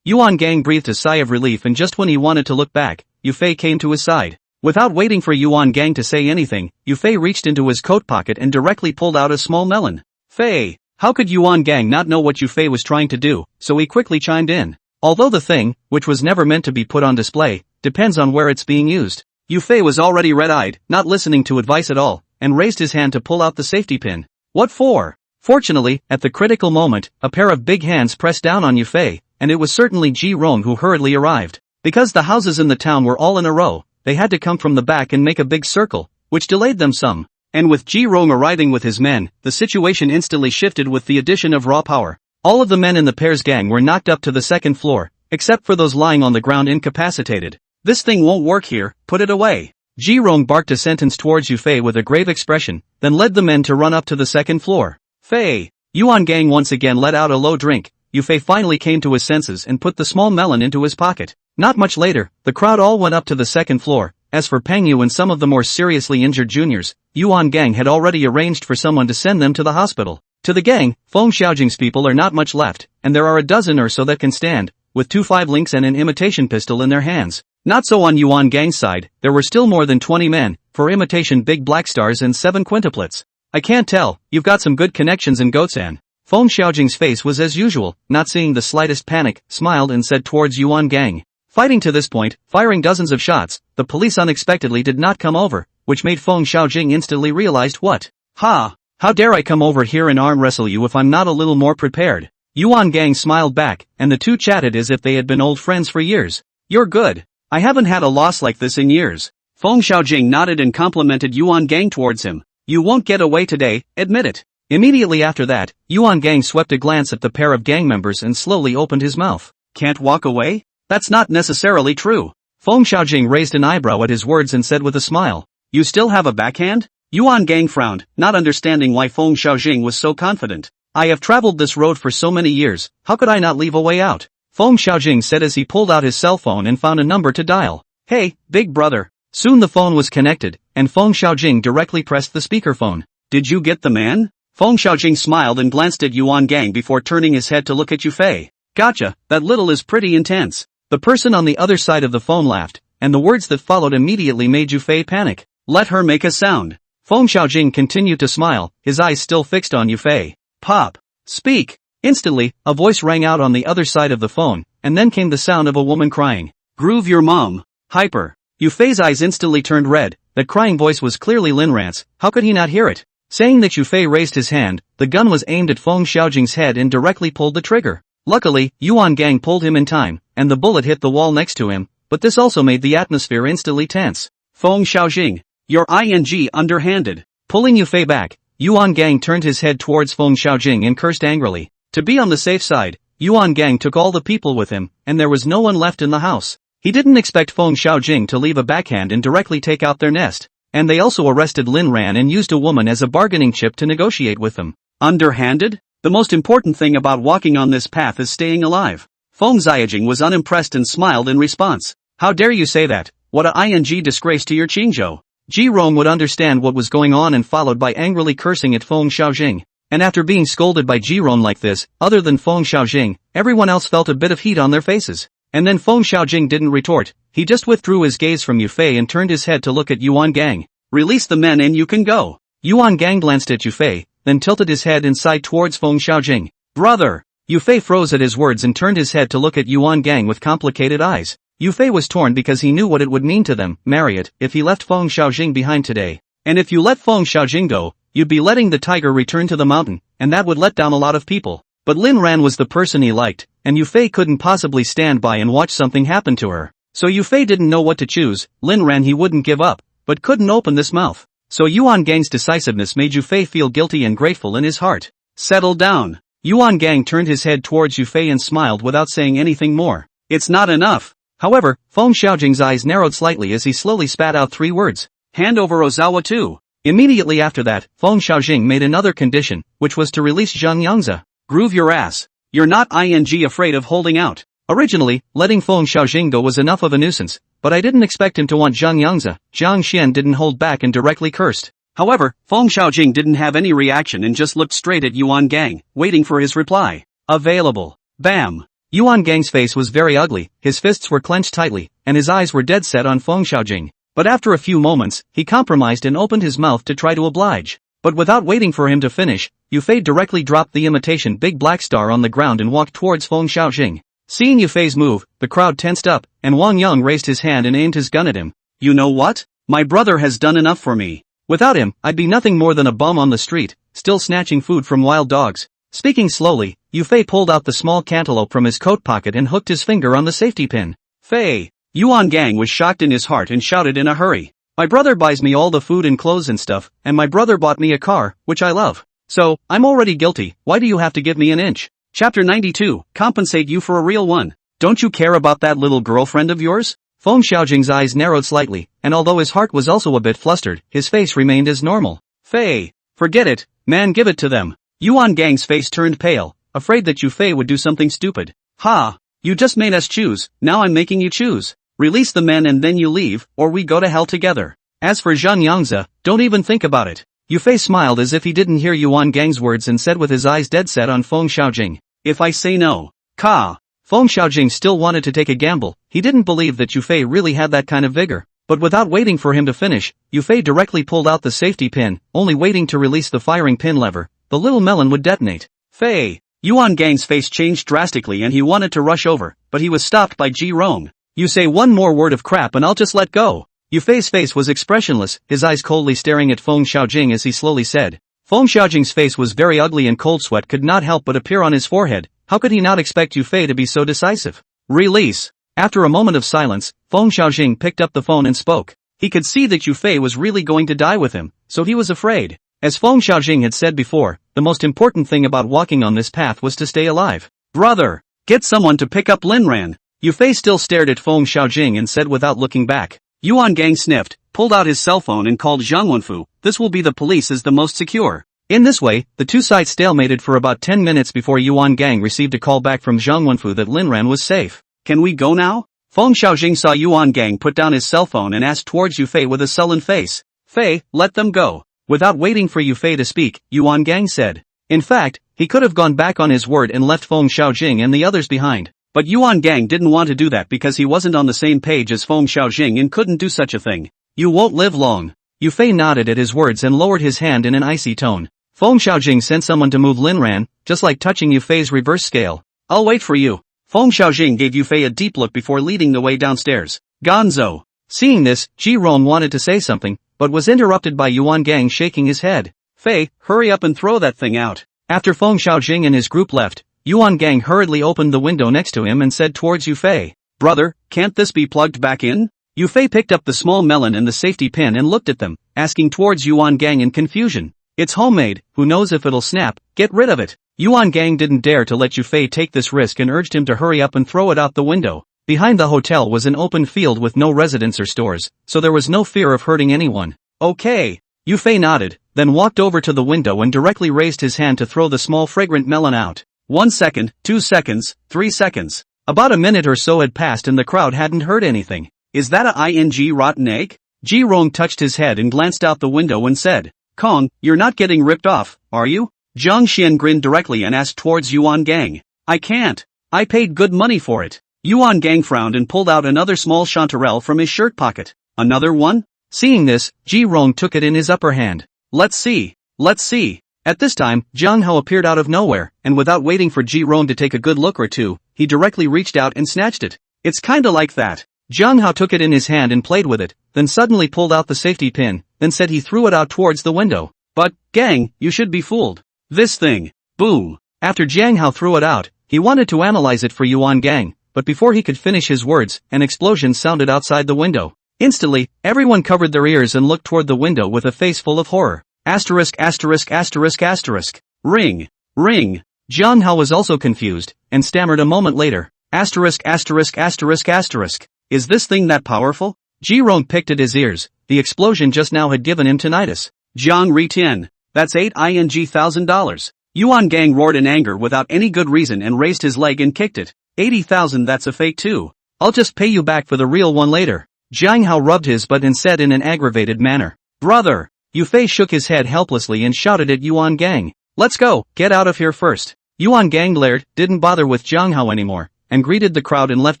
Yuan Gang breathed a sigh of relief, and just when he wanted to look back, Yufei came to his side. Without waiting for Yuan Gang to say anything, Yufei reached into his coat pocket and directly pulled out a small melon. Fei! How could Yuan Gang not know what Yufei was trying to do, so he quickly chimed in. Although the thing, which was never meant to be put on display, depends on where it's being used. Yufei was already red-eyed, not listening to advice at all, and raised his hand to pull out the safety pin. What for? Fortunately, at the critical moment, a pair of big hands pressed down on Yufei, and it was certainly Ji Rong who hurriedly arrived. Because the houses in the town were all in a row, they had to come from the back and make a big circle, which delayed them some. And with Ji Rong arriving with his men, the situation instantly shifted with the addition of raw power. All of the men in the pair's gang were knocked up to the second floor, except for those lying on the ground incapacitated. This thing won't work here, put it away. Ji Rong barked a sentence towards Yufei with a grave expression, then led the men to run up to the second floor. Fei! Yuan Gang once again let out a low drink. Yufei finally came to his senses and put the small melon into his pocket. Not much later, the crowd all went up to the second floor. As for Peng Yu and some of the more seriously injured juniors, Yuan Gang had already arranged for someone to send them to the hospital. To the gang, Feng Xiaojing's people are not much left, and there are a dozen or so that can stand, with 2 5-links and an imitation pistol in their hands. Not so on Yuan Gang's side, there were still more than 20 men, 4 imitation big black stars and 7 quintuplets. I can't tell, you've got some good connections in Goatsan. Feng Xiaojing's face was as usual, not seeing the slightest panic, smiled and said towards Yuan Gang. Fighting to this point, firing dozens of shots, the police unexpectedly did not come over, which made Feng Xiaojing instantly realized what. Ha! How dare I come over here and arm wrestle you if I'm not a little more prepared? Yuan Gang smiled back, and the two chatted as if they had been old friends for years. You're good. I haven't had a loss like this in years. Feng Xiaojing nodded and complimented Yuan Gang towards him. You won't get away today, admit it. Immediately after that, Yuan Gang swept a glance at the pair of gang members and slowly opened his mouth. Can't walk away? That's not necessarily true. Feng Xiaojing raised an eyebrow at his words and said with a smile. You still have a backhand? Yuan Gang frowned, not understanding why Feng Xiaojing was so confident. I have traveled this road for so many years, how could I not leave a way out? Feng Xiaojing said as he pulled out his cell phone and found a number to dial. Hey, big brother. Soon the phone was connected, and Feng Xiaojing directly pressed the speakerphone. Did you get the man? Feng Xiaojing smiled and glanced at Yuan Gang before turning his head to look at Yufei. Gotcha, that little is pretty intense. The person on the other side of the phone laughed, and the words that followed immediately made Yufei panic. Let her make a sound. Feng Xiaojing continued to smile, his eyes still fixed on Yufei. Pop. Speak. Instantly, a voice rang out on the other side of the phone, and then came the sound of a woman crying. Groove your mom. Hyper. Yufei's eyes instantly turned red. That crying voice was clearly Lin Rant's, how could he not hear it? Saying that, Yufei raised his hand, the gun was aimed at Feng Xiaojing's head and directly pulled the trigger. Luckily, Yuan Gang pulled him in time, and the bullet hit the wall next to him, but this also made the atmosphere instantly tense. Feng Xiaojing. You're underhanded. Pulling Yufei back, Yuan Gang turned his head towards Feng Xiaojing and cursed angrily. To be on the safe side, Yuan Gang took all the people with him, and there was no one left in the house. He didn't expect Feng Xiaojing to leave a backhand and directly take out their nest, and they also arrested Lin Ran and used a woman as a bargaining chip to negotiate with them. Underhanded? The most important thing about walking on this path is staying alive. Feng Xiaojing was unimpressed and smiled in response. How dare you say that? What a disgrace to your Qingzhou. Ji Rong would understand what was going on and followed by angrily cursing at Feng Xiaojing. And after being scolded by Ji Rong like this, other than Feng Xiaojing, everyone else felt a bit of heat on their faces. And then Feng Xiaojing didn't retort, he just withdrew his gaze from Yufei and turned his head to look at Yuan Gang. Release the men and you can go. Yuan Gang glanced at Yufei, then tilted his head inside towards Feng Xiaojing. Brother! Yufei froze at his words and turned his head to look at Yuan Gang with complicated eyes. Yufei was torn because he knew what it would mean to them, Marriott, if he left Feng Xiaojing behind today. And if you let Feng Xiaojing go, you'd be letting the tiger return to the mountain, and that would let down a lot of people. But Lin Ran was the person he liked, and Yufei couldn't possibly stand by and watch something happen to her. So Yufei didn't know what to choose. Lin Ran he wouldn't give up, but couldn't open this mouth. So Yuan Gang's decisiveness made Yufei feel guilty and grateful in his heart. Settle down. Yuan Gang turned his head towards Yufei and smiled without saying anything more. It's not enough. However, Feng Xiaojing's eyes narrowed slightly as he slowly spat out 3 words. Hand over Ozawa too. Immediately after that, Feng Xiaojing made another condition, which was to release Zhang Yangzi. Groove your ass. You're not afraid of holding out. Originally, letting Feng Xiaojing go was enough of a nuisance, but I didn't expect him to want Zhang Yangzi. Zhang Xian didn't hold back and directly cursed. However, Feng Xiaojing didn't have any reaction and just looked straight at Yuan Gang, waiting for his reply. Available. Bam. Yuan Gang's face was very ugly, his fists were clenched tightly, and his eyes were dead set on Feng Xiaojing. But after a few moments, he compromised and opened his mouth to try to oblige. But without waiting for him to finish, Yufei directly dropped the imitation big black star on the ground and walked towards Feng Xiaojing. Seeing Yufei's move, the crowd tensed up, and Wang Yang raised his hand and aimed his gun at him. You know what? My brother has done enough for me. Without him, I'd be nothing more than a bum on the street, still snatching food from wild dogs. Speaking slowly, Yufei pulled out the small cantaloupe from his coat pocket and hooked his finger on the safety pin. Fei! Yuan Gang was shocked in his heart and shouted in a hurry. My brother buys me all the food and clothes and stuff, and my brother bought me a car, which I love. So, I'm already guilty, why do you have to give me an inch? Chapter 92, compensate you for a real one. Don't you care about that little girlfriend of yours? Feng Xiaojing's eyes narrowed slightly, and although his heart was also a bit flustered, his face remained as normal. Fei! Forget it, man, give it to them. Yuan Gang's face turned pale, afraid that Yufei would do something stupid. Ha! You just made us choose, now I'm making you choose. Release the men and then you leave, or we go to hell together. As for Zhang Yangzi, don't even think about it. Yufei smiled as if he didn't hear Yuan Gang's words and said with his eyes dead set on Feng Xiaojing. If I say no. Ka! Feng Xiaojing still wanted to take a gamble, he didn't believe that Yufei really had that kind of vigor. But without waiting for him to finish, Yufei directly pulled out the safety pin, only waiting to release the firing pin lever. The little melon would detonate. Fei! Yuan Gang's face changed drastically and he wanted to rush over, but he was stopped by Ji Rong. You say one more word of crap and I'll just let go. Yufei's face was expressionless, his eyes coldly staring at Feng Xiaojing as he slowly said. Feng Xiaojing's face was very ugly and cold sweat could not help but appear on his forehead. How could he not expect Yufei to be so decisive? Release. After a moment of silence, Feng Xiaojing picked up the phone and spoke. He could see that Yufei was really going to die with him, so he was afraid. As Feng Xiaojing had said before, the most important thing about walking on this path was to stay alive. Brother, get someone to pick up Linran. Yu Fei still stared at Feng Xiaojing and said without looking back. Yuan Gang sniffed, pulled out his cell phone and called Zhang Wenfu. This will be the police is the most secure. In this way, the two sides stalemated for about 10 minutes before Yuan Gang received a call back from Zhang Wenfu that Linran was safe. Can we go now? Feng Xiaojing saw Yuan Gang put down his cell phone and asked towards Yu Fei with a sullen face. Fei, let them go. Without waiting for Yu Fei to speak, Yuan Gang said. In fact, he could have gone back on his word and left Feng Xiaojing and the others behind. But Yuan Gang didn't want to do that because he wasn't on the same page as Feng Xiaojing and couldn't do such a thing. You won't live long. Yu Fei nodded at his words and lowered his hand in an icy tone. Feng Xiaojing sent someone to move Linran, just like touching Yu Fei's reverse scale. I'll wait for you. Feng Xiaojing gave Yu Fei a deep look before leading the way downstairs. Gonzo. Seeing this, Ji Ron wanted to say something, but was interrupted by Yuan Gang shaking his head. Fei, hurry up and throw that thing out. After Feng Xiaojing and his group left, Yuan Gang hurriedly opened the window next to him and said towards Yu Fei. Brother, can't this be plugged back in? Yu Fei picked up the small melon and the safety pin and looked at them, asking towards Yuan Gang in confusion. It's homemade, who knows if it'll snap, get rid of it. Yuan Gang didn't dare to let Yu Fei take this risk and urged him to hurry up and throw it out the window. Behind the hotel was an open field with no residents or stores, so there was no fear of hurting anyone. Okay. Yu Fei nodded, then walked over to the window and directly raised his hand to throw the small fragrant melon out. 1 second, 2 seconds, 3 seconds. About a minute or so had passed and the crowd hadn't heard anything. Is that a ing rotten egg? Ji Rong touched his head and glanced out the window and said. Kong, you're not getting ripped off, are you? Zhang Xian grinned directly and asked towards Yuan Gang. I can't. I paid good money for it. Yuan Gang frowned and pulled out another small chanterelle from his shirt pocket. Another one? Seeing this, Ji Rong took it in his upper hand. Let's see. Let's see. At this time, Zhang Hao appeared out of nowhere, and without waiting for Ji Rong to take a good look or two, he directly reached out and snatched it. It's kinda like that. Zhang Hao took it in his hand and played with it, then suddenly pulled out the safety pin, then said he threw it out towards the window. But, gang, you should be fooled. This thing. Boom. After Zhang Hao threw it out, he wanted to analyze it for Yuan Gang, but before he could finish his words, an explosion sounded outside the window. Instantly, everyone covered their ears and looked toward the window with a face full of horror. Asterisk asterisk asterisk asterisk. Ring. Ring. Zhang Hao was also confused, and stammered a moment later. Asterisk asterisk asterisk asterisk. Is this thing that powerful? Ji Rong picked at his ears. The explosion just now had given him tinnitus. Zhang Ritian. That's $8,000. Yuan Gang roared in anger without any good reason and raised his leg and kicked it. 80,000, that's a fake too. I'll just pay you back for the real one later. Zhang Hao rubbed his butt and said in an aggravated manner. Brother. Yu Fei shook his head helplessly and shouted at Yuan Gang. Let's go, get out of here first. Yuan Gang glared, didn't bother with Zhang Hao anymore, and greeted the crowd and left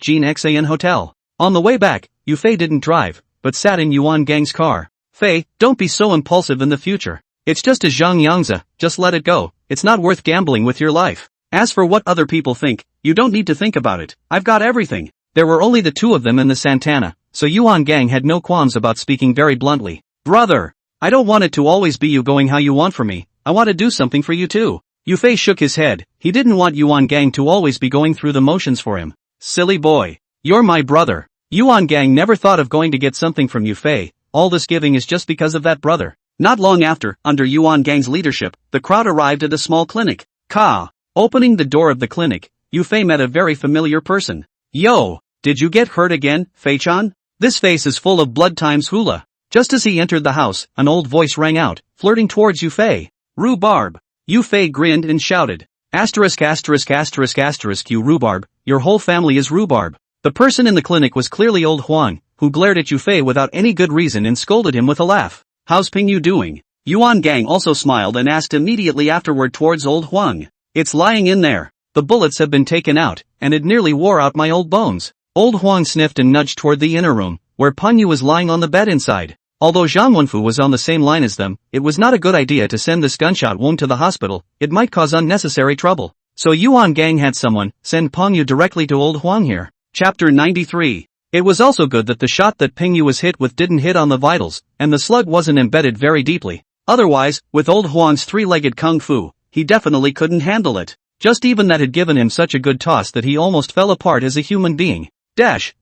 Jean Xan Hotel. On the way back, Yu Fei didn't drive, but sat in Yuan Gang's car. Fei, don't be so impulsive in the future. It's just a Zhang Yangzi, just let it go. It's not worth gambling with your life. As for what other people think, you don't need to think about it. I've got everything. There were only the two of them in the Santana, so Yuan Gang had no qualms about speaking very bluntly. Brother, I don't want it to always be you going how you want for me. I want to do something for you too. Yu Fei shook his head. He didn't want Yuan Gang to always be going through the motions for him. Silly boy. You're my brother. Yuan Gang never thought of going to get something from Yu Fei. All this giving is just because of that brother. Not long after, under Yuan Gang's leadership, the crowd arrived at a small clinic. Opening the door of the clinic, Yu Fei met a very familiar person. Yo, did you get hurt again, Fei-chan? This face is full of blood times hula. Just as he entered the house, an old voice rang out, flirting towards Yu Fei. Rhubarb. Yu Fei grinned and shouted. Asterisk asterisk asterisk asterisk you rhubarb, your whole family is rhubarb. The person in the clinic was clearly old Huang, who glared at Yu Fei without any good reason and scolded him with a laugh. How's Ping Yu doing? Yuan Gang also smiled and asked immediately afterward towards old Huang. It's lying in there. The bullets have been taken out, and it nearly wore out my old bones. Old Huang sniffed and nudged toward the inner room, where Peng Yu was lying on the bed inside. Although Zhang Wenfu was on the same line as them, it was not a good idea to send this gunshot wound to the hospital. It might cause unnecessary trouble. So Yuan Gang had someone send Peng Yu directly to old Huang here. Chapter 93. It was also good that the shot that Peng Yu was hit with didn't hit on the vitals, and the slug wasn't embedded very deeply. Otherwise, with old Huang's three-legged kung fu, he definitely couldn't handle it. Just even that had given him such a good toss that he almost fell apart as a human being.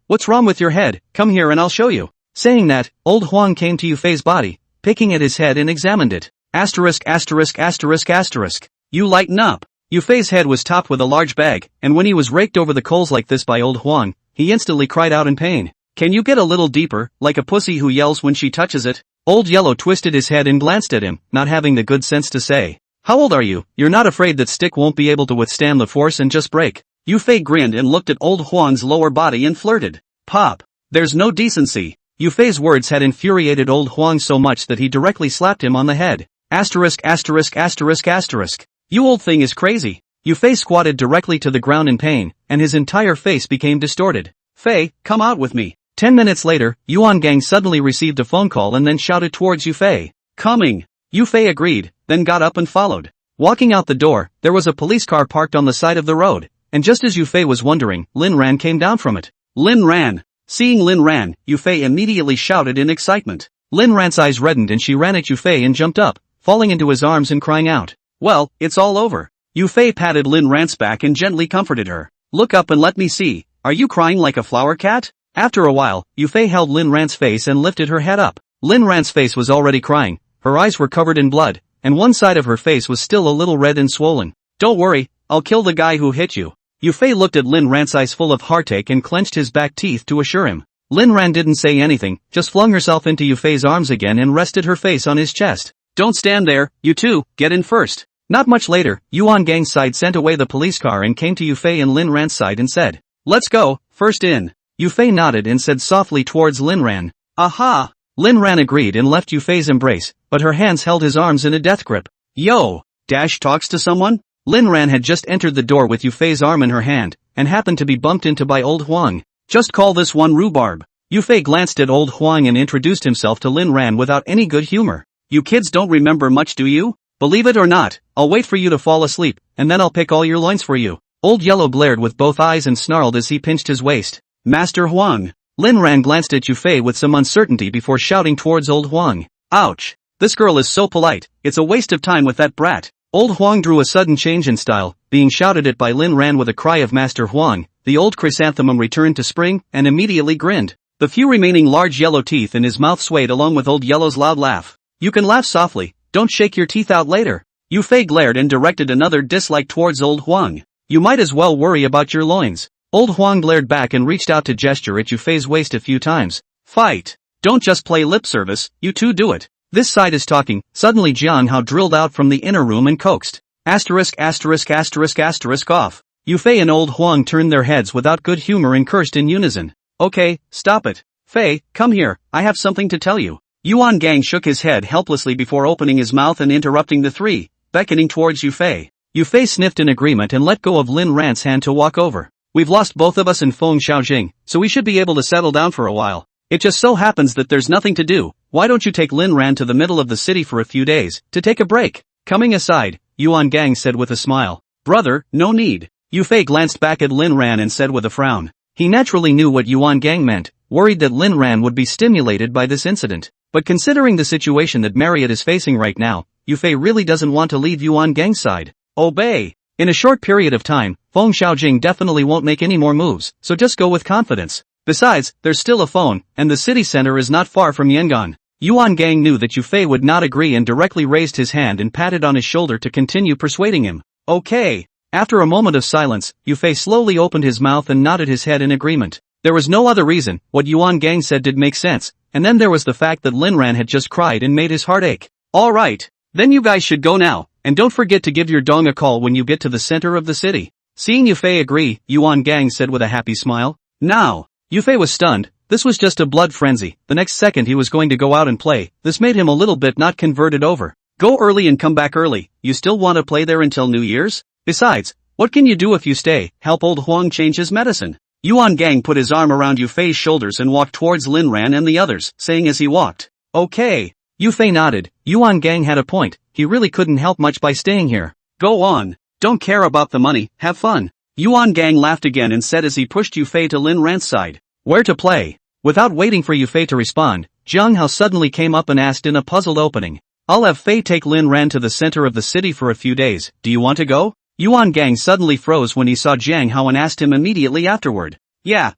What's wrong with your head? Come here and I'll show you. Saying that, old Huang came to Yu Fei's body, picking at his head and examined it. Asterisk asterisk asterisk asterisk. You lighten up. Yufei's head was topped with a large bag, and when he was raked over the coals like this by old Huang, he instantly cried out in pain. Can you get a little deeper, like a pussy who yells when she touches it? Old Yellow twisted his head and glanced at him, not having the good sense to say. How old are you? You're not afraid that stick won't be able to withstand the force and just break? Yufei grinned and looked at old Huang's lower body and flirted. Pop. There's no decency. Yufei's words had infuriated old Huang so much that he directly slapped him on the head. Asterisk asterisk asterisk asterisk. You old thing is crazy. Yufei squatted directly to the ground in pain, and his entire face became distorted. Fei, come out with me. 10 minutes later, Yuan Gang suddenly received a phone call and then shouted towards Yufei. Coming. Yufei agreed, then got up and followed. Walking out the door, there was a police car parked on the side of the road, and just as Yufei was wondering, Lin Ran came down from it. Lin Ran. Seeing Lin Ran, Yufei immediately shouted in excitement. Lin Ran's eyes reddened and she ran at Yufei and jumped up, falling into his arms and crying out. Well, it's all over. Yufei patted Lin Ran's back and gently comforted her. Look up and let me see. Are you crying like a flower cat? After a while, Yufei held Lin Ran's face and lifted her head up. Lin Ran's face was already crying, her eyes were covered in blood, and one side of her face was still a little red and swollen. Don't worry, I'll kill the guy who hit you. Yufei looked at Lin Ran's eyes full of heartache and clenched his back teeth to assure him. Lin Ran didn't say anything, just flung herself into Yufei's arms again and rested her face on his chest. Don't stand there, you two, get in first. Not much later, Yuan Gang's side sent away the police car and came to Yufei and Lin Ran's side and said, let's go, first in. Yufei nodded and said softly towards Lin Ran. Aha! Lin Ran agreed and left Yufei's embrace, but her hands held his arms in a death grip. Yo! Dash talks to someone? Lin Ran had just entered the door with Yufei's arm in her hand, and happened to be bumped into by old Huang. Just call this one rhubarb. Yufei glanced at old Huang and introduced himself to Lin Ran without any good humor. You kids don't remember much, do you? Believe it or not, I'll wait for you to fall asleep, and then I'll pick all your loins for you. Old Yellow glared with both eyes and snarled as he pinched his waist. Master Huang. Lin Ran glanced at Yufei with some uncertainty before shouting towards old Huang. Ouch. This girl is so polite, it's a waste of time with that brat. Old Huang drew a sudden change in style, being shouted at by Lin Ran with a cry of Master Huang. The old chrysanthemum returned to spring, and immediately grinned. The few remaining large yellow teeth in his mouth swayed along with old Yellow's loud laugh. You can laugh softly, don't shake your teeth out later. Yufei glared and directed another dislike towards old Huang. You might as well worry about your loins. Old Huang glared back and reached out to gesture at Yufei's waist a few times. Fight! Don't just play lip service, you two do it. This side is talking. Suddenly Jiang Hao drilled out from the inner room and coaxed. Asterisk asterisk asterisk asterisk off. Yufei and old Huang turned their heads without good humor and cursed in unison. Okay, stop it. Fei, come here, I have something to tell you. Yuan Gang shook his head helplessly before opening his mouth and interrupting the three, beckoning towards Yufei. Yufei sniffed in agreement and let go of Lin Ran's hand to walk over. We've lost both of us in Feng Xiaojing, so we should be able to settle down for a while. It just so happens that there's nothing to do. Why don't you take Lin Ran to the middle of the city for a few days, to take a break? Coming aside, Yuan Gang said with a smile. Brother, no need. Yufei glanced back at Lin Ran and said with a frown. He naturally knew what Yuan Gang meant, worried that Lin Ran would be stimulated by this incident. But considering the situation that Marriott is facing right now, Yufei really doesn't want to leave Yuan Gang's side. Obey. In a short period of time, Feng Xiaojing definitely won't make any more moves, so just go with confidence. Besides, there's still a phone, and the city center is not far from Yangon. Yuan Gang knew that Yufei would not agree and directly raised his hand and patted on his shoulder to continue persuading him. Okay. After a moment of silence, Yufei slowly opened his mouth and nodded his head in agreement. There was no other reason. What Yuan Gang said did make sense, and then there was the fact that Lin Ran had just cried and made his heart ache. Alright. Then you guys should go now, and don't forget to give your dong a call when you get to the center of the city. Seeing Yufei agree, Yuan Gang said with a happy smile. Now. Yufei was stunned. This was just a blood frenzy. The next second he was going to go out and play. This made him a little bit not converted over. Go early and come back early. You still want to play there until New Year's? Besides, what can you do if you stay? Help old Huang change his medicine. Yuan Gang put his arm around Yufei's shoulders and walked towards Lin Ran and the others, saying as he walked. Okay. Yufei nodded. Yuan Gang had a point. He really couldn't help much by staying here. Go on. Don't care about the money, have fun. Yuan Gang laughed again and said as he pushed Yufei to Lin Ran's side. Where to play? Without waiting for Yufei to respond, Jiang Hao suddenly came up and asked in a puzzled opening. I'll have Fei take Lin Ran to the center of the city for a few days. Do you want to go? Yuan Gang suddenly froze when he saw Jiang Hao and asked him immediately afterward. Yeah.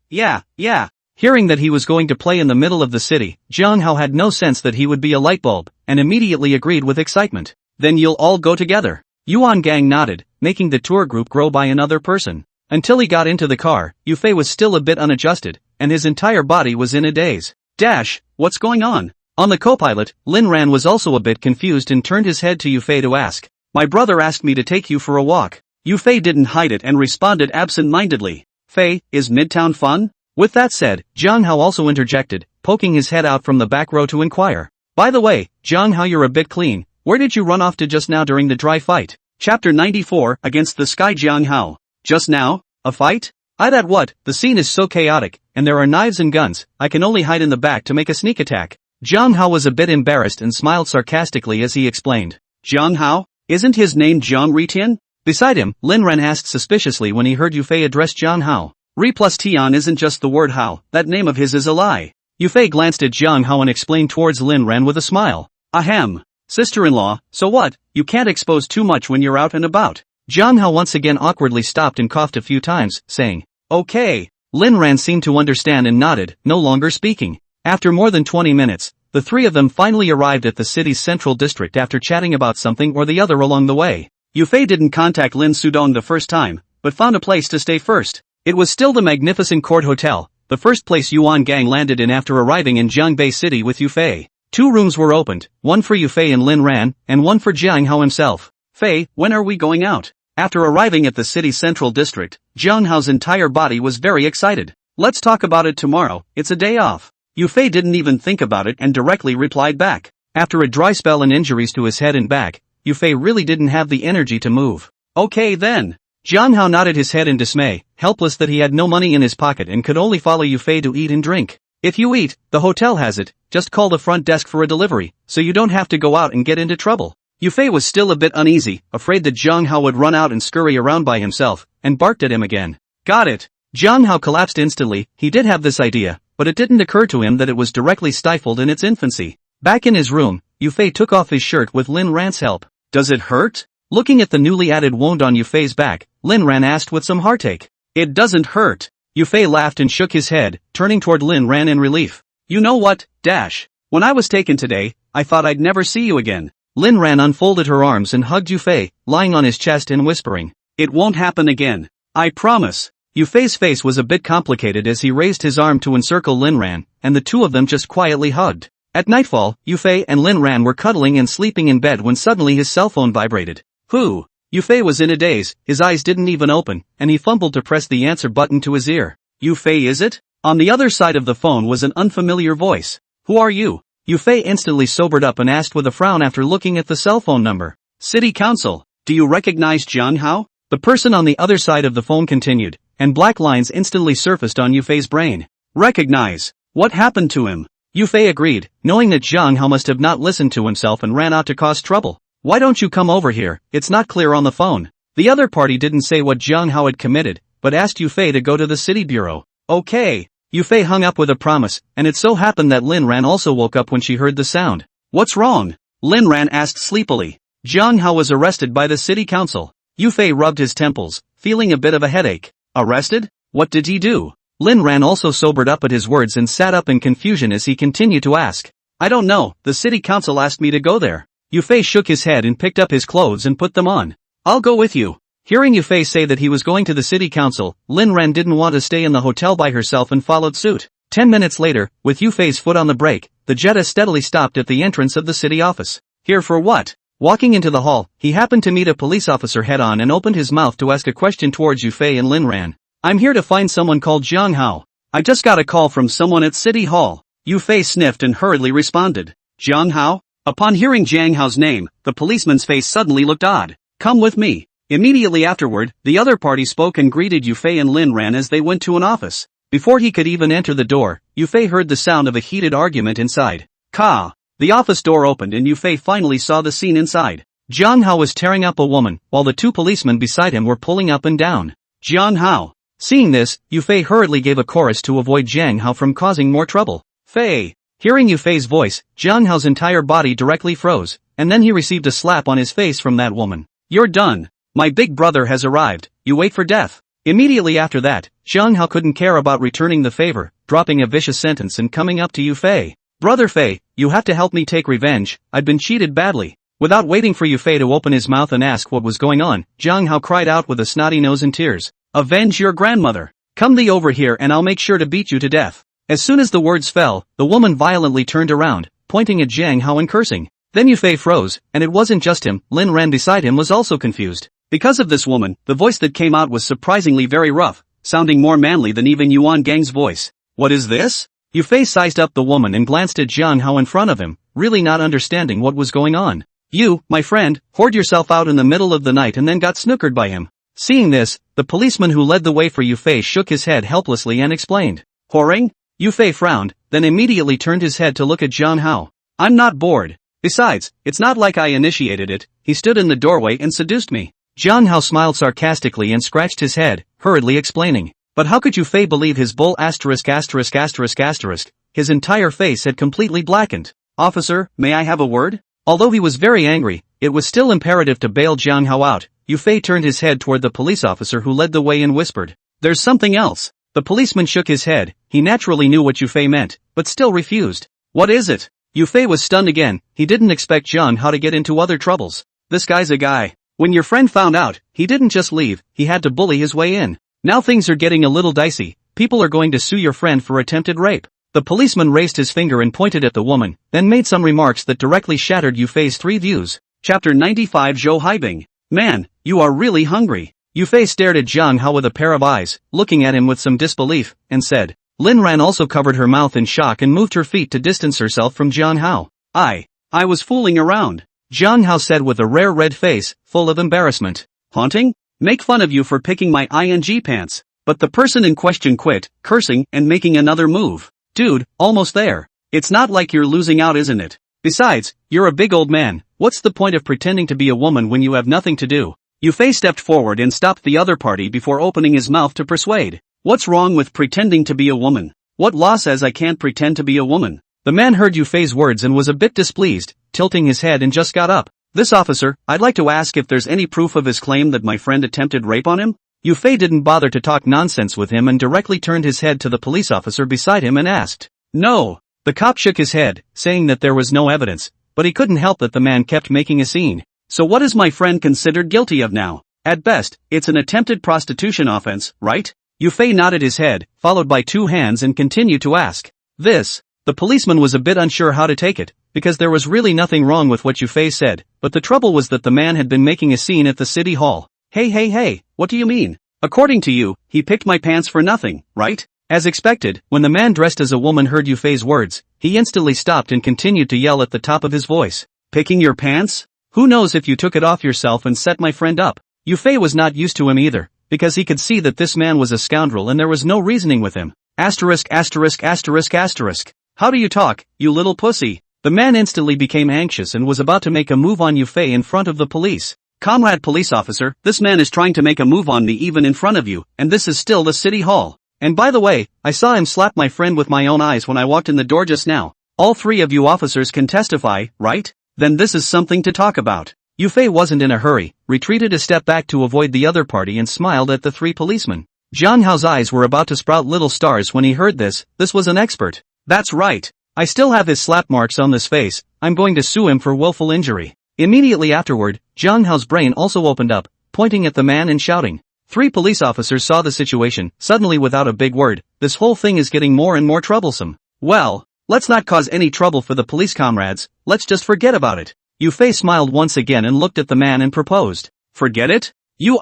Hearing that he was going to play in the middle of the city, Jiang Hao had no sense that he would be a light bulb, and immediately agreed with excitement. Then you'll all go together. Yuan Gang nodded, making the tour group grow by another person. Until he got into the car, Yufei was still a bit unadjusted, and his entire body was in a daze. What's going on? On the co-pilot, Lin Ran was also a bit confused and turned his head to Yufei to ask. My brother asked me to take you for a walk. Yufei didn't hide it and responded absent-mindedly. Fei, is Midtown fun? With that said, Jiang Hao also interjected, poking his head out from the back row to inquire. By the way, Jiang Hao, you're a bit clean. Where did you run off to just now during the dry fight? Chapter 94, Against the Sky. Jiang Hao. Just now? A fight? That what? The scene is so chaotic, and there are knives and guns, I can only hide in the back to make a sneak attack. Jiang Hao was a bit embarrassed and smiled sarcastically as he explained. Jiang Hao? Isn't his name Jiang Ritian? Beside him, Lin Ran asked suspiciously when he heard Yufei address Jiang Hao. Ri plus Tian isn't just the word Hao, that name of his is a lie. Yufei glanced at Jiang Hao and explained towards Lin Ran with a smile. Ahem. Sister-in-law, so what? You can't expose too much when you're out and about. Jiang Hao once again awkwardly stopped and coughed a few times, saying, Okay. Lin Ran seemed to understand and nodded, no longer speaking. After more than 20 minutes, the three of them finally arrived at the city's central district after chatting about something or the other along the way. Yufei didn't contact Lin Sudong the first time, but found a place to stay first. It was still the magnificent Court Hotel, the first place Yuan Gang landed in after arriving in Jiangbei City with Yufei. 2 rooms were opened, one for Yufei and Lin Ran, and one for Jiang Hao himself. Fei, when are we going out? After arriving at the city's central district, Jiang Hao's entire body was very excited. Let's talk about it tomorrow, it's a day off. Yufei didn't even think about it and directly replied back. After a dry spell and injuries to his head and back, Yufei really didn't have the energy to move. Okay then. Jiang Hao nodded his head in dismay, helpless that he had no money in his pocket and could only follow Yufei to eat and drink. If you eat, the hotel has it, just call the front desk for a delivery, so you don't have to go out and get into trouble. Yufei was still a bit uneasy, afraid that Jiang Hao would run out and scurry around by himself, and barked at him again. Got it. Jiang Hao collapsed instantly. He did have this idea, but it didn't occur to him that it was directly stifled in its infancy. Back in his room, Yufei took off his shirt with Lin Ran's help. Does it hurt? Looking at the newly added wound on Yufei's back, Lin Ran asked with some heartache. It doesn't hurt. Yufei laughed and shook his head, turning toward Lin Ran in relief. You know what, when I was taken today, I thought I'd never see you again. Lin Ran unfolded her arms and hugged Yufei, lying on his chest and whispering. It won't happen again. I promise. Yufei's face was a bit complicated as he raised his arm to encircle Lin Ran, and the two of them just quietly hugged. At nightfall, Yufei and Lin Ran were cuddling and sleeping in bed when suddenly his cell phone vibrated. Who? Yufei was in a daze, his eyes didn't even open, and he fumbled to press the answer button to his ear. Yufei, is it? On the other side of the phone was an unfamiliar voice. Who are you? Yufei instantly sobered up and asked with a frown after looking at the cell phone number. City Council. Do you recognize Jiang Hao? The person on the other side of the phone continued, and black lines instantly surfaced on Yufei's brain. Recognize. What happened to him? Yufei agreed, knowing that Jiang Hao must have not listened to himself and ran out to cause trouble. Why don't you come over here? It's not clear on the phone. The other party didn't say what Jiang Hao had committed, but asked Yufei to go to the city bureau. Okay. Yufei hung up with a promise, and it so happened that Lin Ran also woke up when she heard the sound. What's wrong? Lin Ran asked sleepily. Jiang Hao was arrested by the city council. Yufei rubbed his temples, feeling a bit of a headache. Arrested? What did he do? Lin Ran also sobered up at his words and sat up in confusion as he continued to ask. I don't know, the city council asked me to go there. Yufei shook his head and picked up his clothes and put them on. I'll go with you. Hearing Yufei say that he was going to the city council, Lin Ran didn't want to stay in the hotel by herself and followed suit. 10 minutes later, with Yufei's foot on the brake, the Jetta steadily stopped at the entrance of the city office. Here for what? Walking into the hall, he happened to meet a police officer head-on and opened his mouth to ask a question towards Yufei and Lin Ran. I'm here to find someone called Jiang Hao. I just got a call from someone at City Hall. Yufei sniffed and hurriedly responded. Jiang Hao? Upon hearing Jiang Hao's name, the policeman's face suddenly looked odd. Come with me. Immediately afterward, the other party spoke and greeted Yufei and Lin Ran as they went to an office. Before he could even enter the door, Yufei heard the sound of a heated argument inside. Ka! The office door opened and Yufei finally saw the scene inside. Jiang Hao was tearing up a woman, while the two policemen beside him were pulling up and down. Jiang Hao! Seeing this, Yufei hurriedly gave a chorus to avoid Jiang Hao from causing more trouble. Fei! Hearing Yufei's voice, Jiang Hao's entire body directly froze, and then he received a slap on his face from that woman. You're done. My big brother has arrived, you wait for death. Immediately after that, Jiang Hao couldn't care about returning the favor, dropping a vicious sentence and coming up to Yu Fei. Brother Fei, you have to help me take revenge, I've been cheated badly. Without waiting for Yu Fei to open his mouth and ask what was going on, Jiang Hao cried out with a snotty nose and tears. Avenge your grandmother. Come thee over here and I'll make sure to beat you to death. As soon as the words fell, the woman violently turned around, pointing at Jiang Hao and cursing. Then Yu Fei froze, and it wasn't just him, Lin Ran beside him was also confused. Because of this woman, the voice that came out was surprisingly very rough, sounding more manly than even Yuan Gang's voice. What is this? Yu Fei sized up the woman and glanced at Jiang Hao in front of him, really not understanding what was going on. You, my friend, whored yourself out in the middle of the night and then got snookered by him. Seeing this, the policeman who led the way for Yu Fei shook his head helplessly and explained. Whoring? Yu Fei frowned, then immediately turned his head to look at Jiang Hao. I'm not bored. Besides, it's not like I initiated it, he stood in the doorway and seduced me. Jiang Hao smiled sarcastically and scratched his head, hurriedly explaining. But how could Yu Fei believe his bull asterisk? His entire face had completely blackened. Officer, may I have a word? Although he was very angry, it was still imperative to bail Jiang Hao out. Yu Fei turned his head toward the police officer who led the way and whispered. There's something else. The policeman shook his head, he naturally knew what Yu Fei meant, but still refused. What is it? Yu Fei was stunned again, he didn't expect Jiang Hao to get into other troubles. This guy's a guy. When your friend found out, he didn't just leave, he had to bully his way in. Now things are getting a little dicey, people are going to sue your friend for attempted rape. The policeman raised his finger and pointed at the woman, then made some remarks that directly shattered Yu Fei's 3 views. Chapter 95 Zhou Haibing. Man, you are really hungry. Yu Fei stared at Jiang Hao with a pair of eyes, looking at him with some disbelief, and said. Lin Ran also covered her mouth in shock and moved her feet to distance herself from Jiang Hao. I was fooling around. Jiang Hao said with a rare red face, full of embarrassment. Haunting? Make fun of you for picking my ing pants. But the person in question quit, cursing and making another move. Dude, almost there. It's not like you're losing out, isn't it? Besides, you're a big old man, what's the point of pretending to be a woman when you have nothing to do? Yu Fei stepped forward and stopped the other party before opening his mouth to persuade. What's wrong with pretending to be a woman? What law says I can't pretend to be a woman? The man heard Yu Fei's words and was a bit displeased, tilting his head and just got up. This officer, I'd like to ask if there's any proof of his claim that my friend attempted rape on him? Yu Fei didn't bother to talk nonsense with him and directly turned his head to the police officer beside him and asked. No. The cop shook his head, saying that there was no evidence, but he couldn't help that the man kept making a scene. So what is my friend considered guilty of now? At best, it's an attempted prostitution offense, right? Yu Fei nodded his head, followed by 2 hands and continued to ask. This. The policeman was a bit unsure how to take it, because there was really nothing wrong with what Yu Fei said, but the trouble was that the man had been making a scene at the city hall. Hey, what do you mean? According to you, he picked my pants for nothing, right? As expected, when the man dressed as a woman heard Yu Fei's words, he instantly stopped and continued to yell at the top of his voice. Picking your pants? Who knows if you took it off yourself and set my friend up? Yu Fei was not used to him either, because he could see that this man was a scoundrel and there was no reasoning with him. Asterisk. How do you talk, you little pussy? The man instantly became anxious and was about to make a move on Yu Fei in front of the police. Comrade police officer, this man is trying to make a move on me even in front of you, and this is still the city hall. And by the way, I saw him slap my friend with my own eyes when I walked in the door just now. All 3 of you officers can testify, right? Then this is something to talk about. Yu Fei wasn't in a hurry, retreated a step back to avoid the other party and smiled at the 3 policemen. Jiang Hao's eyes were about to sprout little stars when he heard this was an expert. That's right. I still have his slap marks on this face, I'm going to sue him for willful injury. Immediately afterward, Jiang Hao's brain also opened up, pointing at the man and shouting. 3 police officers saw the situation, suddenly without a big word, this whole thing is getting more and more troublesome. Well, let's not cause any trouble for the police comrades, let's just forget about it. Yu Fei smiled once again and looked at the man and proposed. Forget it? You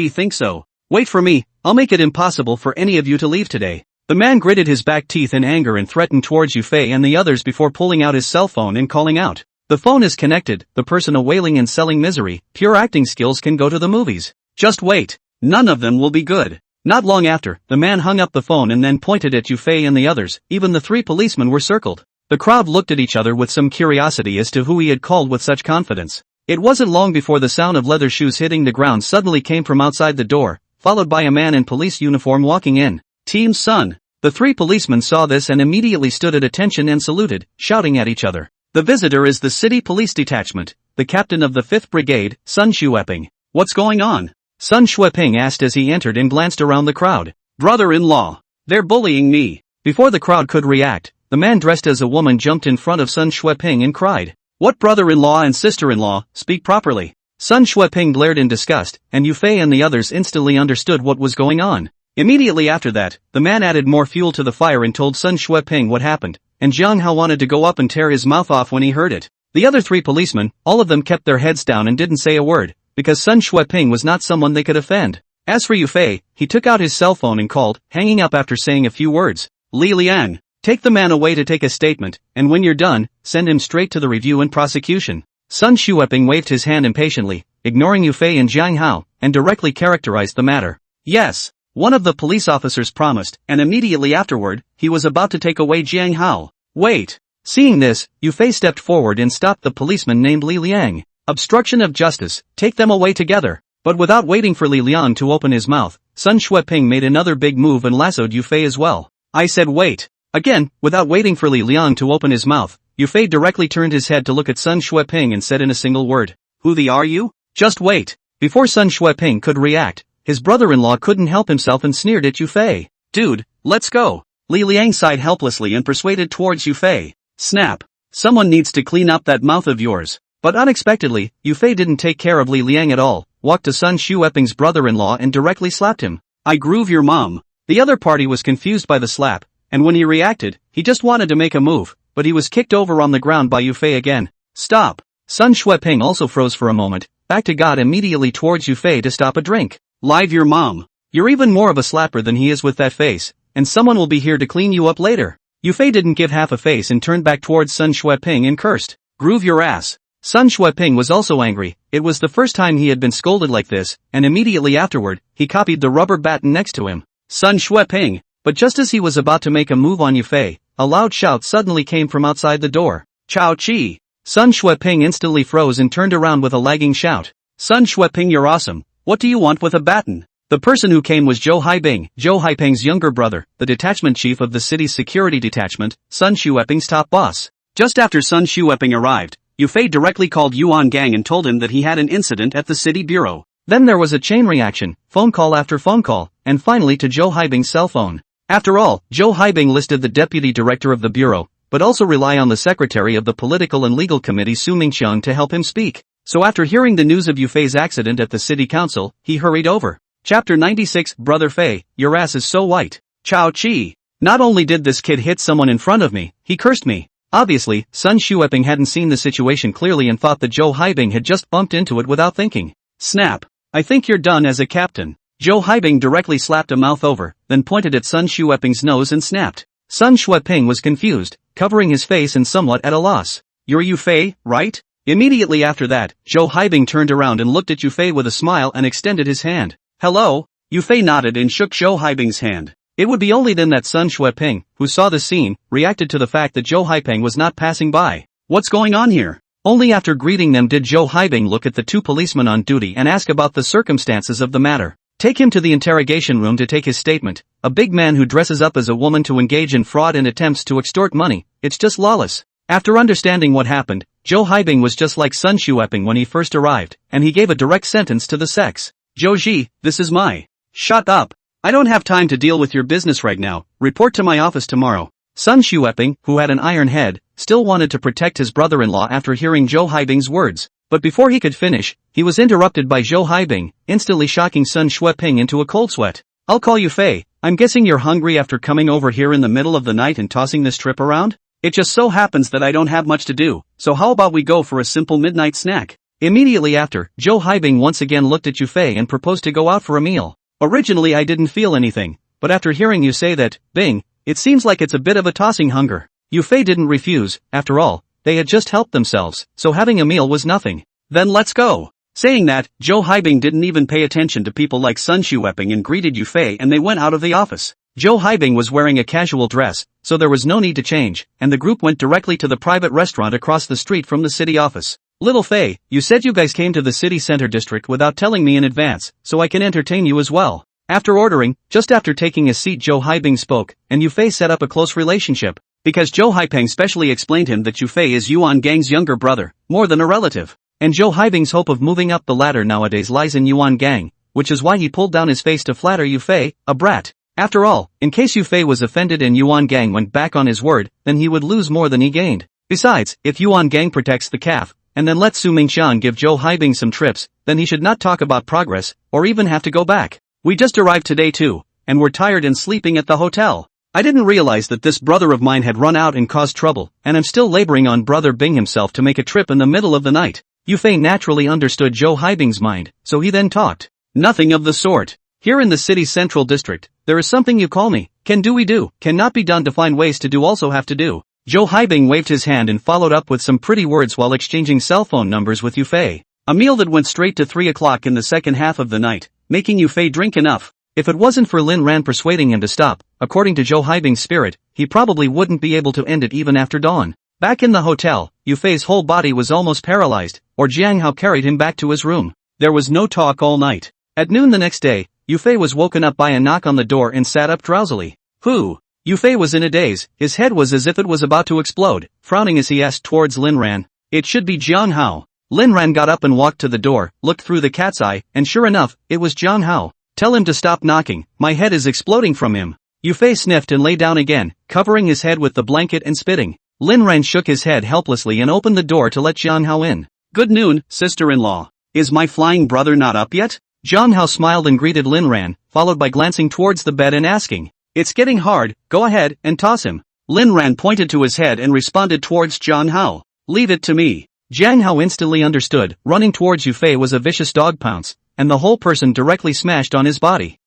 think so? Wait for me, I'll make it impossible for any of you to leave today. The man gritted his back teeth in anger and threatened towards Yu Fei and the others before pulling out his cell phone and calling out. The phone is connected, the person wailing and selling misery, pure acting skills can go to the movies. Just wait. None of them will be good. Not long after, the man hung up the phone and then pointed at Yu Fei and the others, even the 3 policemen were circled. The crowd looked at each other with some curiosity as to who he had called with such confidence. It wasn't long before the sound of leather shoes hitting the ground suddenly came from outside the door, followed by a man in police uniform walking in. Team Sun. The 3 policemen saw this and immediately stood at attention and saluted, shouting at each other. The visitor is the city police detachment, the captain of the 5th Brigade, Sun Shueping. What's going on? Sun Xueping asked as he entered and glanced around the crowd. Brother-in-law. They're bullying me. Before the crowd could react, the man dressed as a woman jumped in front of Sun Xueping and cried, What brother-in-law and sister-in-law, speak properly. Sun Xueping blared in disgust, and Yufei and the others instantly understood what was going on. Immediately after that, the man added more fuel to the fire and told Sun Xueping what happened, and Jiang Hao wanted to go up and tear his mouth off when he heard it. The other 3 policemen, all of them kept their heads down and didn't say a word, because Sun Xueping was not someone they could offend. As for Yufei, he took out his cell phone and called, hanging up after saying a few words. Li Liang, take the man away to take a statement, and when you're done, send him straight to the review and prosecution. Sun Xueping waved his hand impatiently, ignoring Yufei and Jiang Hao, and directly characterized the matter. Yes, one of the police officers promised, and immediately afterward, he was about to take away Jiang Hao. Wait. Seeing this, Yufei stepped forward and stopped the policeman named Li Liang. Obstruction of justice, take them away together. But without waiting for Li Liang to open his mouth, Sun Xueping made another big move and lassoed Yufei as well. I said wait. Again, without waiting for Li Liang to open his mouth, Yufei directly turned his head to look at Sun Xueping and said in a single word, Who the are you? Just wait. Before Sun Xueping could react, his brother-in-law couldn't help himself and sneered at Yufei. Dude, let's go. Li Liang sighed helplessly and persuaded towards Yufei. Snap. Someone needs to clean up that mouth of yours. But unexpectedly, Yufei didn't take care of Li Liang at all, walked to Sun Xueping's brother-in-law and directly slapped him. I groove your mom. The other party was confused by the slap, and when he reacted, he just wanted to make a move, but he was kicked over on the ground by Yufei again. Stop. Sun Xueping also froze for a moment, back to God immediately towards Yufei to stop a drink. Live your mom. You're even more of a slapper than he is with that face, and someone will be here to clean you up later. Yufei didn't give half a face and turned back towards Sun Xueping and cursed. Groove your ass. Sun Xueping was also angry. It was the first time he had been scolded like this, and immediately afterward, he copied the rubber baton next to him. Sun Xueping. But just as he was about to make a move on Yufei, a loud shout suddenly came from outside the door. Chao Chi. Sun Xueping instantly froze and turned around with a lagging shout. Sun Xueping, you're awesome. What do you want with a baton? The person who came was Zhou Haibing, Zhou Haiping's younger brother, the detachment chief of the city's security detachment, Sun Xueping's top boss. Just after Sun Xueping arrived, Yufei directly called Yuan Gang and told him that he had an incident at the city bureau. Then there was a chain reaction, phone call after phone call, and finally to Zhou Haibing's cell phone. After all, Zhou Haibing listed the deputy director of the bureau, but also rely on the secretary of the political and legal committee Su Mingqiang to help him speak. So after hearing the news of Yufei's accident at the city council, he hurried over. Chapter 96 Brother Fei, your ass is so white. Chao Chi. Not only did this kid hit someone in front of me, he cursed me. Obviously, Sun Xueping hadn't seen the situation clearly and thought that Zhou Haibing had just bumped into it without thinking. Snap. I think you're done as a captain. Zhou Haibing directly slapped a mouth over, then pointed at Sun Xueping's nose and snapped. Sun Xueping was confused, covering his face and somewhat at a loss. You're Yufei, right? Immediately after that, Zhou Haibing turned around and looked at Yufei with a smile and extended his hand. Hello? Yufei nodded and shook Zhou Haibing's hand. It would be only then that Sun Xueping, who saw the scene, reacted to the fact that Zhou Haibing was not passing by. What's going on here? Only after greeting them did Zhou Haibing look at the 2 policemen on duty and ask about the circumstances of the matter. Take him to the interrogation room to take his statement. A big man who dresses up as a woman to engage in fraud and attempts to extort money, it's just lawless. After understanding what happened, Zhou Haibing was just like Sun Xueping when he first arrived, and he gave a direct sentence to the sex. Zhou Ji, this is my. Shut up. I don't have time to deal with your business right now, report to my office tomorrow. Sun Xueping, who had an iron head, still wanted to protect his brother-in-law after hearing Zhou Haibing's words, but before he could finish, he was interrupted by Zhou Haibing, instantly shocking Sun Xueping into a cold sweat. I'll call you Fei, I'm guessing you're hungry after coming over here in the middle of the night and tossing this trip around? It just so happens that I don't have much to do, so how about we go for a simple midnight snack? Immediately after, Zhou Haibing once again looked at Yufei and proposed to go out for a meal. Originally I didn't feel anything, but after hearing you say that, Bing, it seems like it's a bit of a tossing hunger. Yufei didn't refuse, after all, they had just helped themselves, so having a meal was nothing. Then let's go. Saying that, Zhou Haibing didn't even pay attention to people like Sun Xueping and greeted Yufei and they went out of the office. Zhou Haibing was wearing a casual dress, so there was no need to change, and the group went directly to the private restaurant across the street from the city office. Little Fei, you said you guys came to the city center district without telling me in advance, so I can entertain you as well. After ordering, just after taking a seat Zhou Haibing spoke, and Yufei set up a close relationship. Because Zhou Haibing specially explained him that Yufei is Yuan Gang's younger brother, more than a relative. And Zhou Haibing's hope of moving up the ladder nowadays lies in Yuan Gang, which is why he pulled down his face to flatter Yufei, a brat. After all, in case Yufei was offended and Yuan Gang went back on his word, then he would lose more than he gained. Besides, if Yuan Gang protects the calf, and then let Su Mingxian give Zhou Haibing some trips, then he should not talk about progress, or even have to go back. We just arrived today too, and we're tired and sleeping at the hotel. I didn't realize that this brother of mine had run out and caused trouble, and I'm still laboring on brother Bing himself to make a trip in the middle of the night. Yufei naturally understood Zhou Haibing's mind, so he then talked. Nothing of the sort. Here in the city's central district, there is something you call me. Can do we do, cannot be done to find ways to do also have to do. Zhou Haibing waved his hand and followed up with some pretty words while exchanging cell phone numbers with Yufei. A meal that went straight to 3 o'clock in the second half of the night, making Yufei drink enough. If it wasn't for Lin Ran persuading him to stop, according to Zhou Haibing's spirit, he probably wouldn't be able to end it even after dawn. Back in the hotel, Yufei's whole body was almost paralyzed, or Jiang Hao carried him back to his room. There was no talk all night. At noon the next day, Yufei was woken up by a knock on the door and sat up drowsily. Who? Yufei was in a daze, his head was as if it was about to explode, frowning as he asked towards Lin Ran. It should be Jiang Hao. Lin Ran got up and walked to the door, looked through the cat's eye, and sure enough, it was Jiang Hao. Tell him to stop knocking, my head is exploding from him. Yufei sniffed and lay down again, covering his head with the blanket and spitting. Lin Ran shook his head helplessly and opened the door to let Jiang Hao in. Good noon, sister-in-law. Is my flying brother not up yet? Jiang Hao smiled and greeted Lin Ran, followed by glancing towards the bed and asking. It's getting hard, go ahead and toss him. Lin Ran pointed to his head and responded towards Jiang Hao. Leave it to me. Jiang Hao instantly understood, running towards Yufei was a vicious dog pounce, and the whole person directly smashed on his body.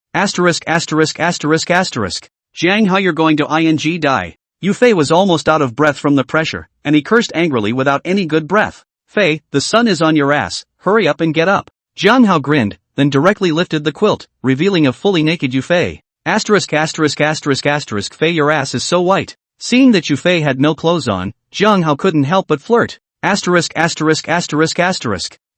Jiang Hao, you're going to ing die. Yufei was almost out of breath from the pressure, and he cursed angrily without any good breath. Fei, the sun is on your ass, hurry up and get up. Jiang Hao grinned, then directly lifted the quilt, revealing a fully naked Yufei. Fei, your ass is so white. Seeing that Yufei had no clothes on, Jiang Hao couldn't help but flirt.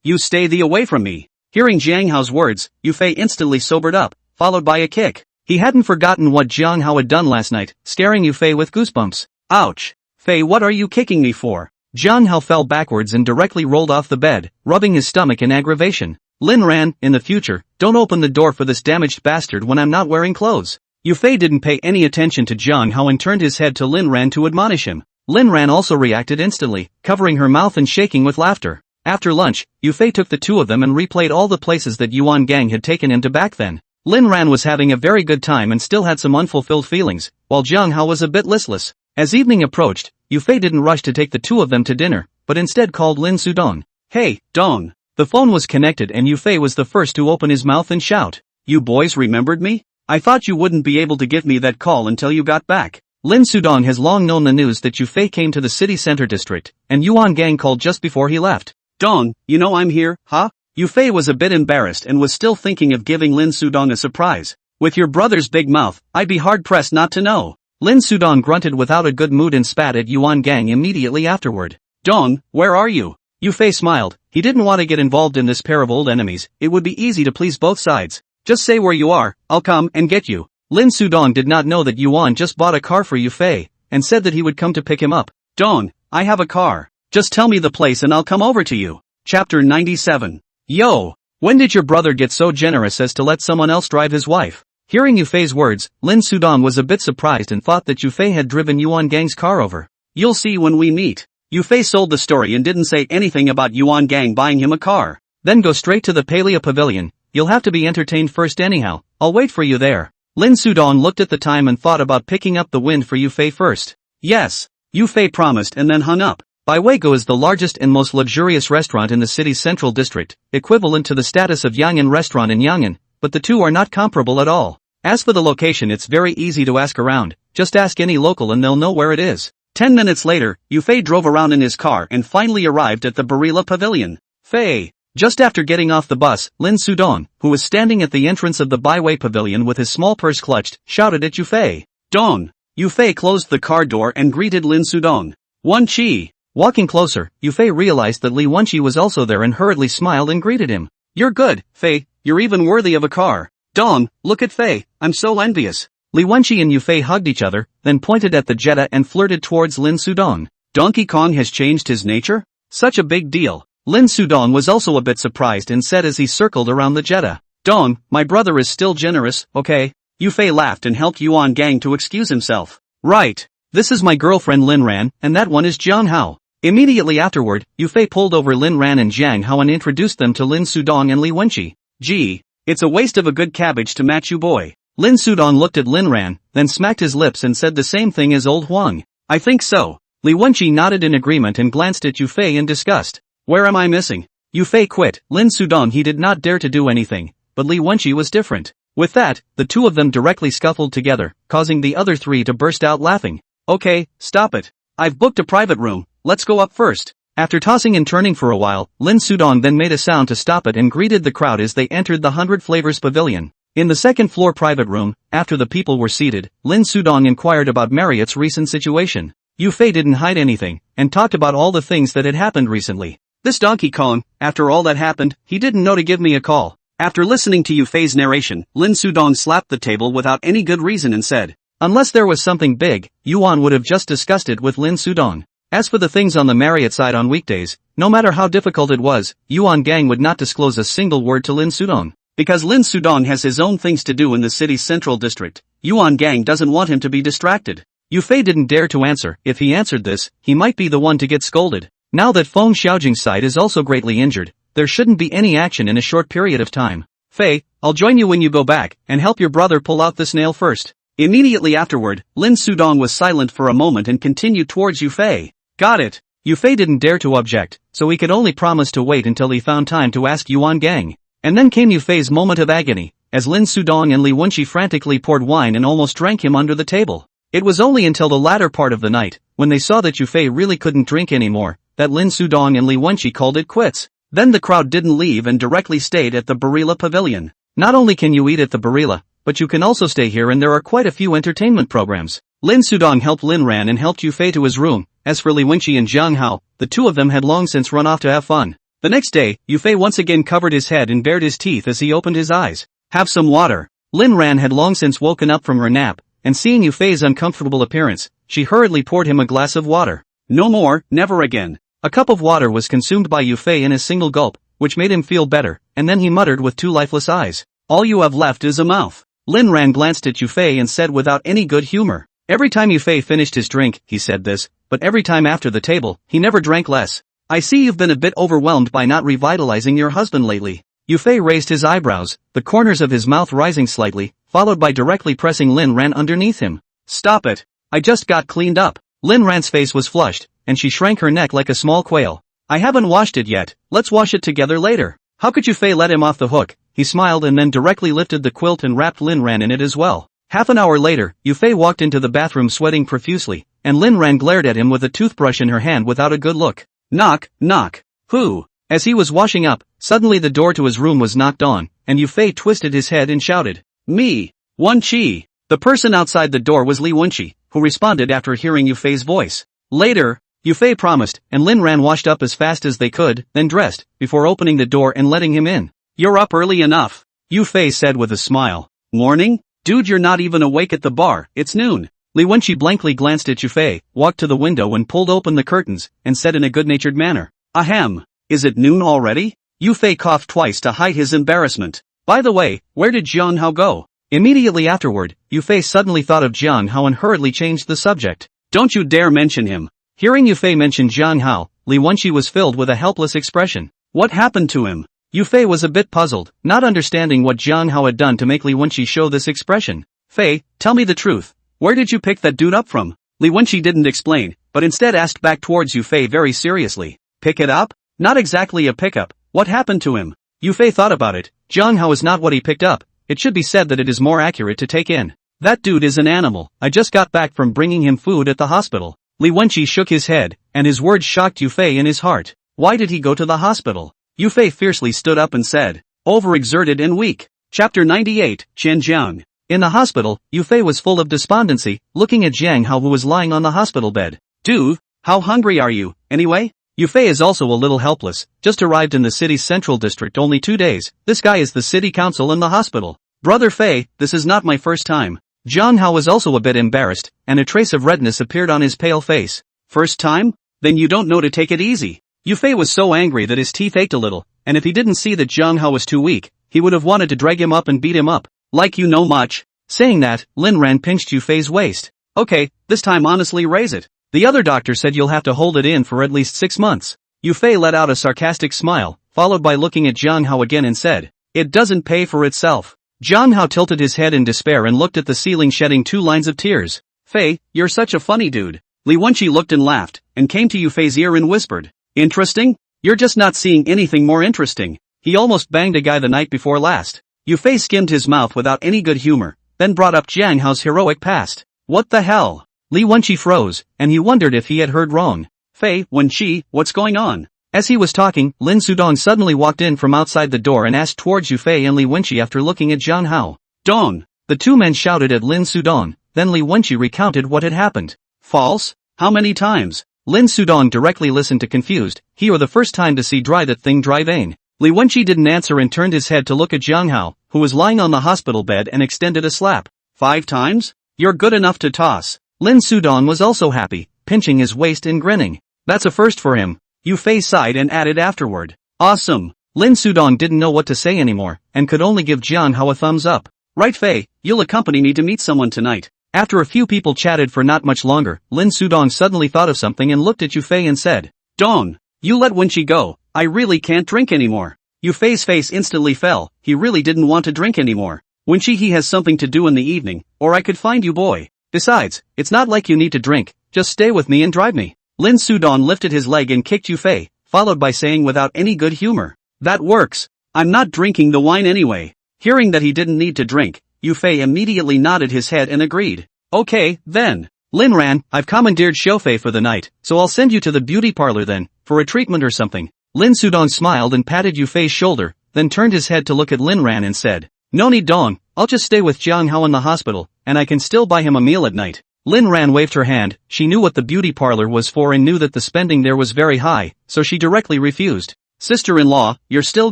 You stay the away from me. Hearing Jiang Hao's words, Yufei instantly sobered up, followed by a kick. He hadn't forgotten what Jiang Hao had done last night, staring Yufei with goosebumps. Ouch! Fei, what are you kicking me for? Jiang Hao fell backwards and directly rolled off the bed, rubbing his stomach in aggravation. Lin Ran, in the future, don't open the door for this damaged bastard when I'm not wearing clothes. Yufei didn't pay any attention to Jiang Hao and turned his head to Lin Ran to admonish him. Lin Ran also reacted instantly, covering her mouth and shaking with laughter. After lunch, Yufei took the two of them and replayed all the places that Yuan Gang had taken him to back then. Lin Ran was having a very good time and still had some unfulfilled feelings, while Jiang Hao was a bit listless. As evening approached, Yufei didn't rush to take the two of them to dinner, but instead called Lin Sudong. Hey, Dong. The phone was connected and Yufei was the first to open his mouth and shout. You boys remembered me? I thought you wouldn't be able to give me that call until you got back. Lin Sudong has long known the news that Yufei came to the city center district, and Yuan Gang called just before he left. Dong, you know I'm here, huh? Yufei was a bit embarrassed and was still thinking of giving Lin Sudong a surprise. With your brother's big mouth, I'd be hard-pressed not to know. Lin Sudong grunted without a good mood and spat at Yuan Gang immediately afterward. Dong, where are you? Yufei smiled. He didn't want to get involved in this pair of old enemies, it would be easy to please both sides. Just say where you are, I'll come and get you. Lin Sudong did not know that Yuan just bought a car for Yufei, and said that he would come to pick him up. Dong, I have a car. Just tell me the place and I'll come over to you. Chapter 97. Yo! When did your brother get so generous as to let someone else drive his wife? Hearing Yufei's words, Lin Sudong was a bit surprised and thought that Yufei had driven Yuan Gang's car over. You'll see when we meet. Yufei sold the story and didn't say anything about Yuan Gang buying him a car. Then go straight to the Palea Pavilion. You'll have to be entertained first anyhow. I'll wait for you there. Lin Sudong looked at the time and thought about picking up the wind for Yufei first. Yes. Yufei promised and then hung up. Baiweigo is the largest and most luxurious restaurant in the city's central district, equivalent to the status of Yang'an restaurant in Yang'an, but the two are not comparable at all. As for the location, it's very easy to ask around, just ask any local and they'll know where it is. 10 minutes later, Yufei drove around in his car and finally arrived at the Barilla Pavilion. Fei. Just after getting off the bus, Lin Sudong, who was standing at the entrance of the Baiwei Pavilion with his small purse clutched, shouted at Yufei. Dong. Yufei closed the car door and greeted Lin Sudong. Wan Qi. Walking closer, Yufei realized that Li Wenqi was also there and hurriedly smiled and greeted him. You're good, Fei, you're even worthy of a car. Dong, look at Fei, I'm so envious. Li Wenqi and Yufei hugged each other, then pointed at the Jetta and flirted towards Lin Sudong. Donkey Kong has changed his nature? Such a big deal. Lin Sudong was also a bit surprised and said as he circled around the Jetta. Dong, my brother is still generous, okay? Yufei laughed and helped Yuan Gang to excuse himself. Right. This is my girlfriend Lin Ran, and that one is Jiang Hao. Immediately afterward, Yufei pulled over Lin Ran and Jiang Hao and introduced them to Lin Sudong and Li Wenqi. Gee, it's a waste of a good cabbage to match you boy. Lin Sudong looked at Lin Ran, then smacked his lips and said the same thing as old Huang. I think so. Li Wenqi nodded in agreement and glanced at Yufei in disgust. Where am I missing? Yufei quit. Lin Sudong he did not dare to do anything, but Li Wenqi was different. With that, the two of them directly scuffled together, causing the other three to burst out laughing. Okay, stop it. I've booked a private room, let's go up first. After tossing and turning for a while, Lin Sudong then made a sound to stop it and greeted the crowd as they entered the 100 Flavors Pavilion. In the second floor private room, after the people were seated, Lin Sudong inquired about Marriott's recent situation. Yufei didn't hide anything, and talked about all the things that had happened recently. This Donkey Kong, after all that happened, he didn't know to give me a call. After listening to Yufei's narration, Lin Sudong slapped the table without any good reason and said, unless there was something big, Yuan would have just discussed it with Lin Sudong. As for the things on the Marriott side on weekdays, no matter how difficult it was, Yuan Gang would not disclose a single word to Lin Sudong. Because Lin Sudong has his own things to do in the city's central district, Yuan Gang doesn't want him to be distracted. Yufei didn't dare to answer. If he answered this, he might be the one to get scolded. Now that Feng Xiaojing's side is also greatly injured, there shouldn't be any action in a short period of time. Fei, I'll join you when you go back, and help your brother pull out this nail first. Immediately afterward, Lin Sudong was silent for a moment and continued towards Yufei. Got it. Yufei didn't dare to object, so he could only promise to wait until he found time to ask Yuan Gang. And then came Yufei's moment of agony, as Lin Sudong and Li Wenqi frantically poured wine and almost drank him under the table. It was only until the latter part of the night, when they saw that Yufei really couldn't drink anymore, that Lin Sudong and Li Wenqi called it quits. Then the crowd didn't leave and directly stayed at the Barilla Pavilion. Not only can you eat at the Barilla, but you can also stay here and there are quite a few entertainment programs. Lin Sudong helped Lin Ran and helped Yufei to his room. As for Li Wenqi and Jiang Hao, the two of them had long since run off to have fun. The next day, Yufei once again covered his head and bared his teeth as he opened his eyes. Have some water. Lin Ran had long since woken up from her nap, and seeing Yufei's uncomfortable appearance, she hurriedly poured him a glass of water. No more, never again. A cup of water was consumed by Yufei in a single gulp, which made him feel better, and then he muttered with two lifeless eyes. All you have left is a mouth. Lin Ran glanced at Yufei and said without any good humor. Every time Yufei finished his drink, he said this, but every time after the table, he never drank less. I see you've been a bit overwhelmed by not revitalizing your husband lately. Yufei raised his eyebrows, the corners of his mouth rising slightly, followed by directly pressing Lin Ran underneath him. Stop it. I just got cleaned up. Lin Ran's face was flushed, and she shrank her neck like a small quail. I haven't washed it yet, let's wash it together later. How could Yufei let him off the hook? He smiled and then directly lifted the quilt and wrapped Lin Ran in it as well. Half an hour later, Yufei walked into the bathroom sweating profusely, and Lin Ran glared at him with a toothbrush in her hand without a good look. Knock, knock. Who? As he was washing up, suddenly the door to his room was knocked on, and Yufei twisted his head and shouted, Me! Wenqi! The person outside the door was Li Wenqi, who responded after hearing Yufei's voice. Later, Yufei promised, and Lin Ran washed up as fast as they could, then dressed, before opening the door and letting him in. You're up early enough, Yufei said with a smile. Morning? Dude, you're not even awake at the bar, it's noon. Li Wenqi blankly glanced at Yufei, walked to the window and pulled open the curtains, and said in a good-natured manner, Ahem. Is it noon already? Yufei coughed twice to hide his embarrassment. By the way, where did Jiang Hao go? Immediately afterward, Yufei suddenly thought of Jiang Hao and hurriedly changed the subject. Don't you dare mention him. Hearing Yufei mention Jiang Hao, Li Wenqi was filled with a helpless expression. What happened to him? Yufei was a bit puzzled, not understanding what Jiang Hao had done to make Li Wenqi show this expression. Fei, tell me the truth. Where did you pick that dude up from? Li Wenqi didn't explain, but instead asked back towards Yufei very seriously. Pick it up? Not exactly a pickup. What happened to him? Yufei thought about it. Jiang Hao is not what he picked up. It should be said that it is more accurate to take in. That dude is an animal. I just got back from bringing him food at the hospital. Li Wenqi shook his head, and his words shocked Yufei in his heart. Why did he go to the hospital? Yufei fiercely stood up and said, overexerted and weak. Chapter 98, Zhenjiang. In the hospital, Yufei was full of despondency, looking at Jiang Hao who was lying on the hospital bed. Dude, how hungry are you, anyway? Yufei is also a little helpless, just arrived in the city's central district only 2 days. This guy is the city council in the hospital. Brother Fei, this is not my first time. Jiang Hao was also a bit embarrassed, and a trace of redness appeared on his pale face. First time? Then you don't know to take it easy. Yufei was so angry that his teeth ached a little, and if he didn't see that Jiang Hao was too weak, he would have wanted to drag him up and beat him up. Like you know much. Saying that, Lin Ran pinched Yufei's waist. Okay, this time honestly raise it. The other doctor said you'll have to hold it in for at least 6 months. Yufei let out a sarcastic smile, followed by looking at Jiang Hao again and said, it doesn't pay for itself. Jiang Hao tilted his head in despair and looked at the ceiling, shedding 2 lines of tears. Fei, you're such a funny dude. Li Wenqi looked and laughed, and came to Yufei's ear and whispered, interesting? You're just not seeing anything more interesting. He almost banged a guy the night before last. Yufei skimmed his mouth without any good humor, then brought up Jiang Hao's heroic past. What the hell? Li Wenqi froze, and he wondered if he had heard wrong. Fei, Wenqi, what's going on? As he was talking, Lin Sudong suddenly walked in from outside the door and asked towards Yufei and Li Wenqi after looking at Jiang Hao. Dong! The 2 men shouted at Lin Sudong, then Li Wenqi recounted what had happened. False? How many times? Lin Sudong directly listened to confused, he or the first time to see dry that thing dry vein. Li Wenqi didn't answer and turned his head to look at Jiang Hao, who was lying on the hospital bed, and extended a slap. 5 times? You're good enough to toss. Lin Sudong was also happy, pinching his waist and grinning. That's a first for him. Yufei sighed and added afterward. Awesome. Lin Sudong didn't know what to say anymore, and could only give Jiang Hao a thumbs up. Right Fei, you'll accompany me to meet someone tonight. After a few people chatted for not much longer, Lin Sudong suddenly thought of something and looked at Yufei and said, Dong, you let Wenqi go, I really can't drink anymore. Yufei's face instantly fell, he really didn't want to drink anymore. Wenqi, he has something to do in the evening, or I could find you boy. Besides, it's not like you need to drink, just stay with me and drive me. Lin Sudong lifted his leg and kicked Yufei, followed by saying without any good humor, that works. I'm not drinking the wine anyway. Hearing that he didn't need to drink, Yufei immediately nodded his head and agreed. Okay, then. Lin Ran, I've commandeered Shofei for the night, so I'll send you to the beauty parlor then, for a treatment or something. Lin Sudong smiled and patted Yufei's shoulder, then turned his head to look at Lin Ran and said, no need Dong, I'll just stay with Jiang Hao in the hospital, and I can still buy him a meal at night. Lin Ran waved her hand, she knew what the beauty parlor was for and knew that the spending there was very high, so she directly refused. Sister-in-law, you're still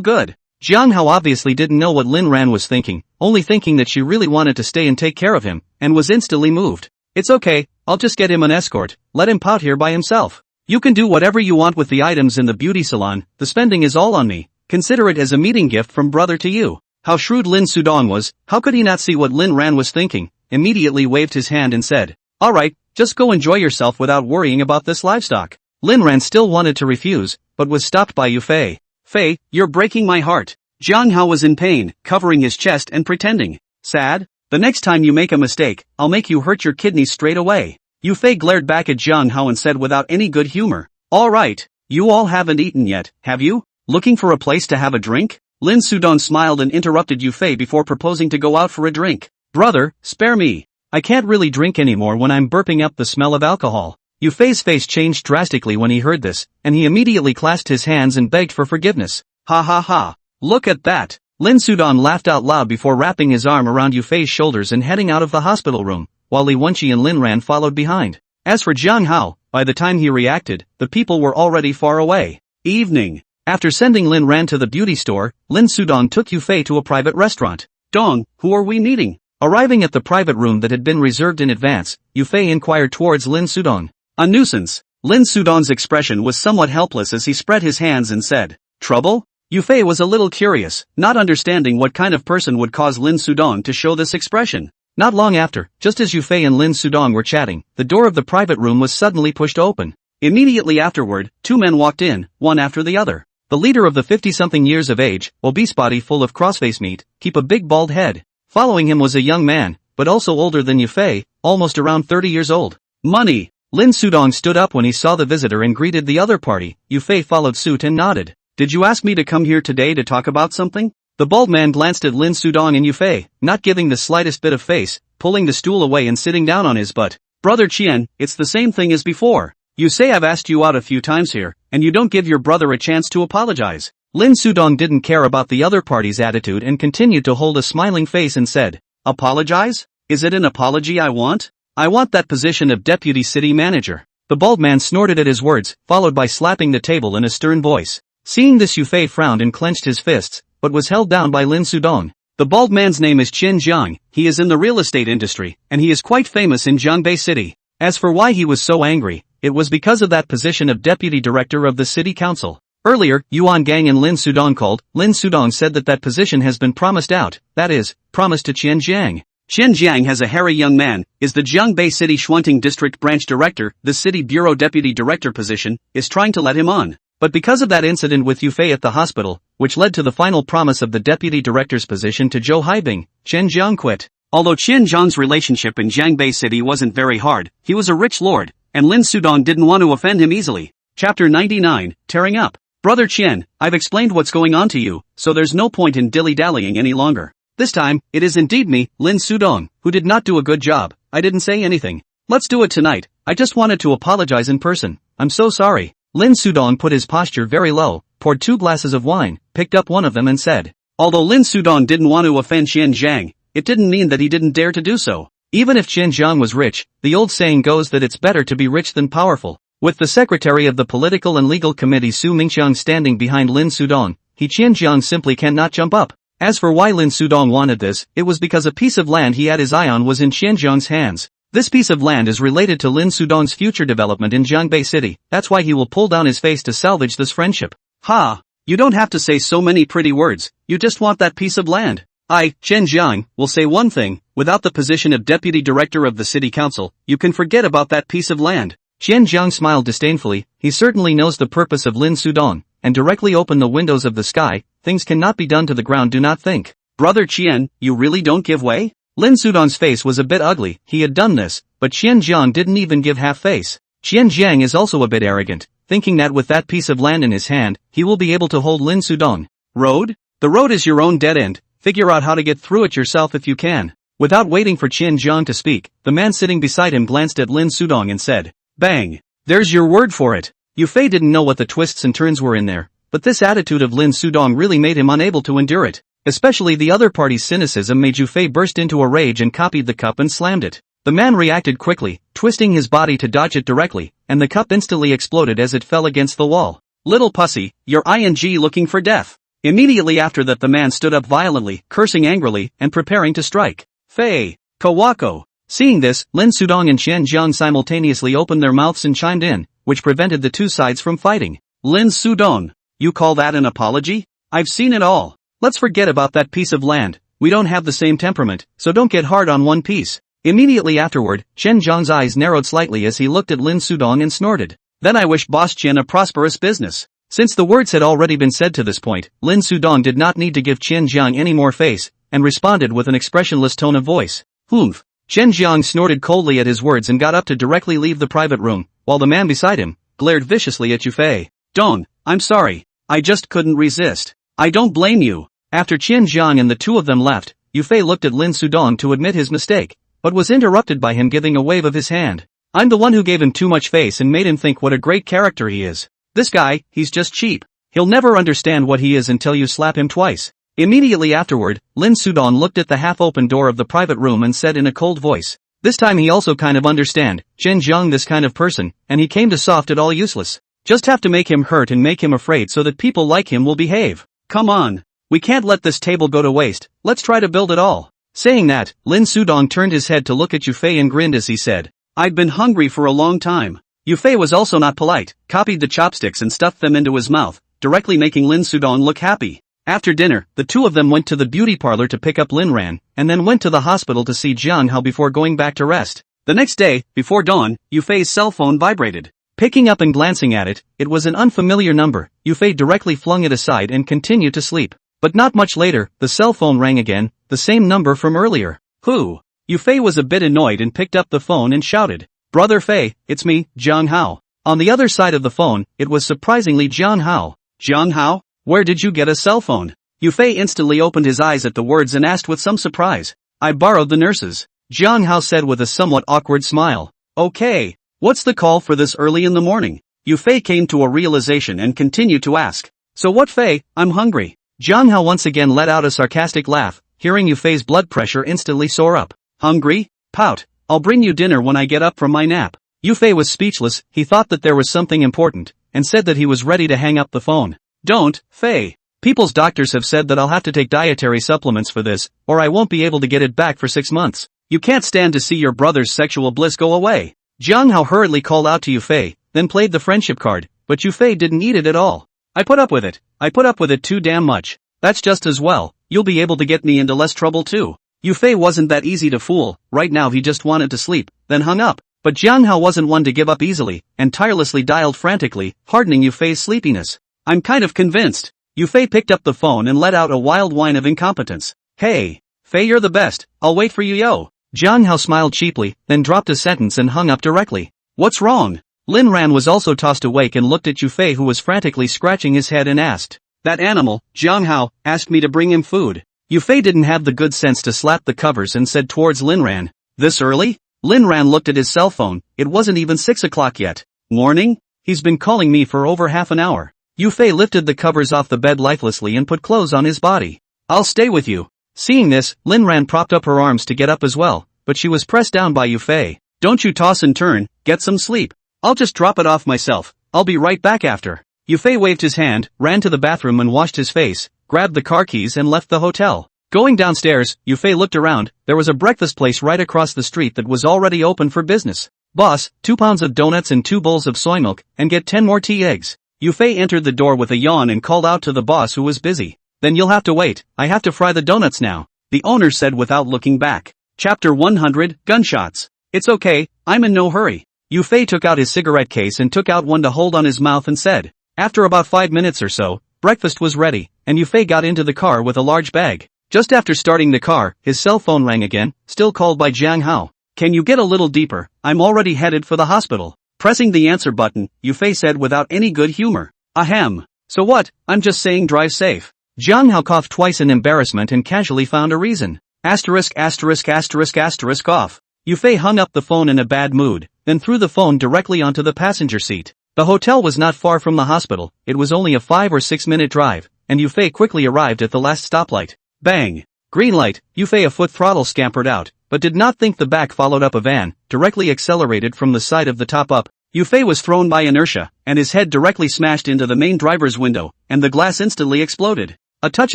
good. Jiang Hao obviously didn't know what Lin Ran was thinking, only thinking that she really wanted to stay and take care of him, and was instantly moved. It's okay, I'll just get him an escort, let him pout here by himself. You can do whatever you want with the items in the beauty salon, the spending is all on me. Consider it as a meeting gift from brother to you. How shrewd Lin Sudong was, how could he not see what Lin Ran was thinking? Immediately waved his hand and said, alright, just go enjoy yourself without worrying about this livestock. Lin Ran still wanted to refuse, but was stopped by Yufei. Fei, you're breaking my heart. Jiang Hao was in pain, covering his chest and pretending sad. The next time you make a mistake, I'll make you hurt your kidneys straight away. Yufei glared back at Jiang Hao and said without any good humor. Alright, you all haven't eaten yet, have you? Looking for a place to have a drink? Lin Sudong smiled and interrupted Yufei before proposing to go out for a drink. Brother, spare me. I can't really drink anymore when I'm burping up the smell of alcohol. Yufei's face changed drastically when he heard this, and he immediately clasped his hands and begged for forgiveness. Ha ha ha. Look at that. Lin Sudong laughed out loud before wrapping his arm around Yufei's shoulders and heading out of the hospital room, while Li Wenqi and Lin Ran followed behind. As for Jiang Hao, by the time he reacted, the people were already far away. Evening. After sending Lin Ran to the beauty store, Lin Sudong took Yufei to a private restaurant. Dong, who are we meeting? Arriving at the private room that had been reserved in advance, Yufei inquired towards Lin Sudong. A nuisance. Lin Sudong's expression was somewhat helpless as he spread his hands and said, trouble? Yufei was a little curious, not understanding what kind of person would cause Lin Sudong to show this expression. Not long after, just as Yufei and Lin Sudong were chatting, the door of the private room was suddenly pushed open. Immediately afterward, 2 men walked in, one after the other. The leader of the 50-something years of age, obese body full of crossface meat, keep a big bald head. Following him was a young man, but also older than Yufei, almost around 30 years old. Money! Lin Sudong stood up when he saw the visitor and greeted the other party. Yufei followed suit and nodded. Did you ask me to come here today to talk about something? The bald man glanced at Lin Sudong and Yufei, not giving the slightest bit of face, pulling the stool away and sitting down on his butt. Brother Qian, it's the same thing as before. You say I've asked you out a few times here, and you don't give your brother a chance to apologize. Lin Sudong didn't care about the other party's attitude and continued to hold a smiling face and said, apologize? Is it an apology I want? I want that position of deputy city manager. The bald man snorted at his words, followed by slapping the table in a stern voice. Seeing this, Yufei frowned and clenched his fists, but was held down by Lin Sudong. The bald man's name is Qin Jiang, he is in the real estate industry, and he is quite famous in Jiangbei City. As for why he was so angry, it was because of that position of deputy director of the city council. Earlier, Yuan Gang and Lin Sudong called. Lin Sudong said that position has been promised out, that is, promised to Qian Jiang. Qian Jiang has a hairy young man, is the Jiangbei City Schwanting District Branch Director, the City Bureau Deputy Director position, is trying to let him on. But because of that incident with Yufei at the hospital, which led to the final promise of the Deputy Director's position to Zhou Haibing, Qian Jiang quit. Although Qian Jiang's relationship in Jiangbei City wasn't very hard, he was a rich lord, and Lin Sudong didn't want to offend him easily. Chapter 99, Tearing Up. Brother Qian, I've explained what's going on to you, so there's no point in dilly-dallying any longer. This time, it is indeed me, Lin Sudong, who did not do a good job. I didn't say anything. Let's do it tonight. I just wanted to apologize in person. I'm so sorry. Lin Sudong put his posture very low, poured 2 glasses of wine, picked up one of them and said. Although Lin Sudong didn't want to offend Qian Jiang, it didn't mean that he didn't dare to do so. Even if Qian Jiang was rich, the old saying goes that it's better to be rich than powerful. With the secretary of the Political and Legal Committee Su Mingqiang standing behind Lin Sudong, Qian Jiang simply cannot jump up. As for why Lin Sudong wanted this, it was because a piece of land he had his eye on was in Qian Jiang's hands. This piece of land is related to Lin Sudong's future development in Jiangbei City, that's why he will pull down his face to salvage this friendship. Ha! You don't have to say so many pretty words, you just want that piece of land. I, Qian Jiang, will say one thing, without the position of Deputy Director of the City Council, you can forget about that piece of land. Qian Jiang smiled disdainfully. He certainly knows the purpose of Lin Sudong, and directly open the windows of the sky. Things cannot be done to the ground, do not think. Brother Qian, you really don't give way? Lin Sudong's face was a bit ugly. He had done this, but Qian Jiang didn't even give half face. Qian Jiang is also a bit arrogant, thinking that with that piece of land in his hand, he will be able to hold Lin Sudong. Road? The road is your own dead end. Figure out how to get through it yourself if you can. Without waiting for Qian Jiang to speak, the man sitting beside him glanced at Lin Sudong and said, Bang! There's your word for it. Yufei didn't know what the twists and turns were in there, but this attitude of Lin Sudong really made him unable to endure it. Especially the other party's cynicism made Yufei burst into a rage and copied the cup and slammed it. The man reacted quickly, twisting his body to dodge it directly, and the cup instantly exploded as it fell against the wall. Little pussy, you're looking for death. Immediately after that the man stood up violently, cursing angrily, and preparing to strike. Fei! Kawako! Seeing this, Lin Sudong and Qian Jiang simultaneously opened their mouths and chimed in, which prevented the two sides from fighting. Lin Sudong, you call that an apology? I've seen it all. Let's forget about that piece of land. We don't have the same temperament, so don't get hard on one piece. Immediately afterward, Qian Jiang's eyes narrowed slightly as he looked at Lin Sudong and snorted. Then I wish Boss Qian a prosperous business. Since the words had already been said to this point, Lin Sudong did not need to give Qian Jiang any more face, and responded with an expressionless tone of voice. Humph. Qian Jiang snorted coldly at his words and got up to directly leave the private room, while the man beside him glared viciously at Yufei. Dong, I'm sorry. I just couldn't resist. I don't blame you. After Qian Jiang and the two of them left, Yufei looked at Lin Sudong to admit his mistake, but was interrupted by him giving a wave of his hand. I'm the one who gave him too much face and made him think what a great character he is. This guy, he's just cheap. He'll never understand what he is until you slap him twice. Immediately afterward, Lin Sudong looked at the half-open door of the private room and said in a cold voice. This time he also kind of understand, Qian Jiang this kind of person, and he came to soft it all useless. Just have to make him hurt and make him afraid so that people like him will behave. Come on. We can't let this table go to waste, let's try to build it all. Saying that, Lin Sudong turned his head to look at Yufei and grinned as he said. I've been hungry for a long time. Yufei was also not polite, copied the chopsticks and stuffed them into his mouth, directly making Lin Sudong look happy. After dinner, the two of them went to the beauty parlor to pick up Lin Ran, and then went to the hospital to see Jiang Hao before going back to rest. The next day, before dawn, Yufei's cell phone vibrated. Picking up and glancing at it, it was an unfamiliar number. Yufei directly flung it aside and continued to sleep. But not much later, the cell phone rang again, the same number from earlier. Who? Yufei was a bit annoyed and picked up the phone and shouted. Brother Fei, it's me, Jiang Hao. On the other side of the phone, it was surprisingly Jiang Hao. Jiang Hao? Where did you get a cell phone? Yufei instantly opened his eyes at the words and asked with some surprise. I borrowed the nurse's. Jiang Hao said with a somewhat awkward smile. Okay. What's the call for this early in the morning? Yufei came to a realization and continued to ask. So what Fei, I'm hungry. Jiang Hao once again let out a sarcastic laugh, hearing Yufei's blood pressure instantly soar up. Hungry? Pout. I'll bring you dinner when I get up from my nap. Yufei was speechless. He thought that there was something important, and said that he was ready to hang up the phone. Don't, Fei. People's doctors have said that I'll have to take dietary supplements for this, or I won't be able to get it back for 6 months. You can't stand to see your brother's sexual bliss go away. Jiang Hao hurriedly called out to Yufei, then played the friendship card, but Yufei didn't eat it at all. I put up with it. I put up with it too damn much. That's just as well, you'll be able to get me into less trouble too. Yufei wasn't that easy to fool, right now he just wanted to sleep, then hung up. But Jiang Hao wasn't one to give up easily, and tirelessly dialed frantically, hardening Yufei's sleepiness. I'm kind of convinced. Yufei picked up the phone and let out a wild whine of incompetence. Hey, Fei, you're the best, I'll wait for you, yo. Jiang Hao smiled cheaply, then dropped a sentence and hung up directly. What's wrong? Lin Ran was also tossed awake and looked at Yufei, who was frantically scratching his head, and asked. That animal, Jiang Hao, asked me to bring him food. Yufei didn't have the good sense to slap the covers and said towards Lin Ran. This early? Lin Ran looked at his cell phone, it wasn't even 6 o'clock yet. Morning? He's been calling me for over half an hour. Yufei lifted the covers off the bed lifelessly and put clothes on his body. I'll stay with you. Seeing this, Lin Ran propped up her arms to get up as well, but she was pressed down by Yufei. Don't you toss and turn, get some sleep. I'll just drop it off myself, I'll be right back after. Yufei waved his hand, ran to the bathroom and washed his face, grabbed the car keys and left the hotel. Going downstairs, Yufei looked around, there was a breakfast place right across the street that was already open for business. Boss, 2 pounds of donuts and 2 bowls of soy milk, and get 10 more tea eggs. Yufei entered the door with a yawn and called out to the boss, who was busy. Then you'll have to wait, I have to fry the donuts now, the owner said without looking back. Chapter 100, Gunshots. It's okay, I'm in no hurry. Yufei took out his cigarette case and took out one to hold on his mouth and said. After about 5 minutes or so, breakfast was ready, and Yufei got into the car with a large bag. Just after starting the car, his cell phone rang again, still called by Jiang Hao. Can you get a little deeper, I'm already headed for the hospital. Pressing the answer button, Yufei said without any good humor. Ahem. So what, I'm just saying drive safe. Jiang Hao coughed twice in embarrassment and casually found a reason. Asterisk asterisk asterisk asterisk off. Yufei hung up the phone in a bad mood, then threw the phone directly onto the passenger seat. The hotel was not far from the hospital, it was only a 5 or 6 minute drive, and Yufei quickly arrived at the last stoplight. Bang! Green light, Yufei a foot throttle scampered out, but did not think the back followed up a van, directly accelerated from the side of the top up. Yufei was thrown by inertia, and his head directly smashed into the main driver's window, and the glass instantly exploded. A touch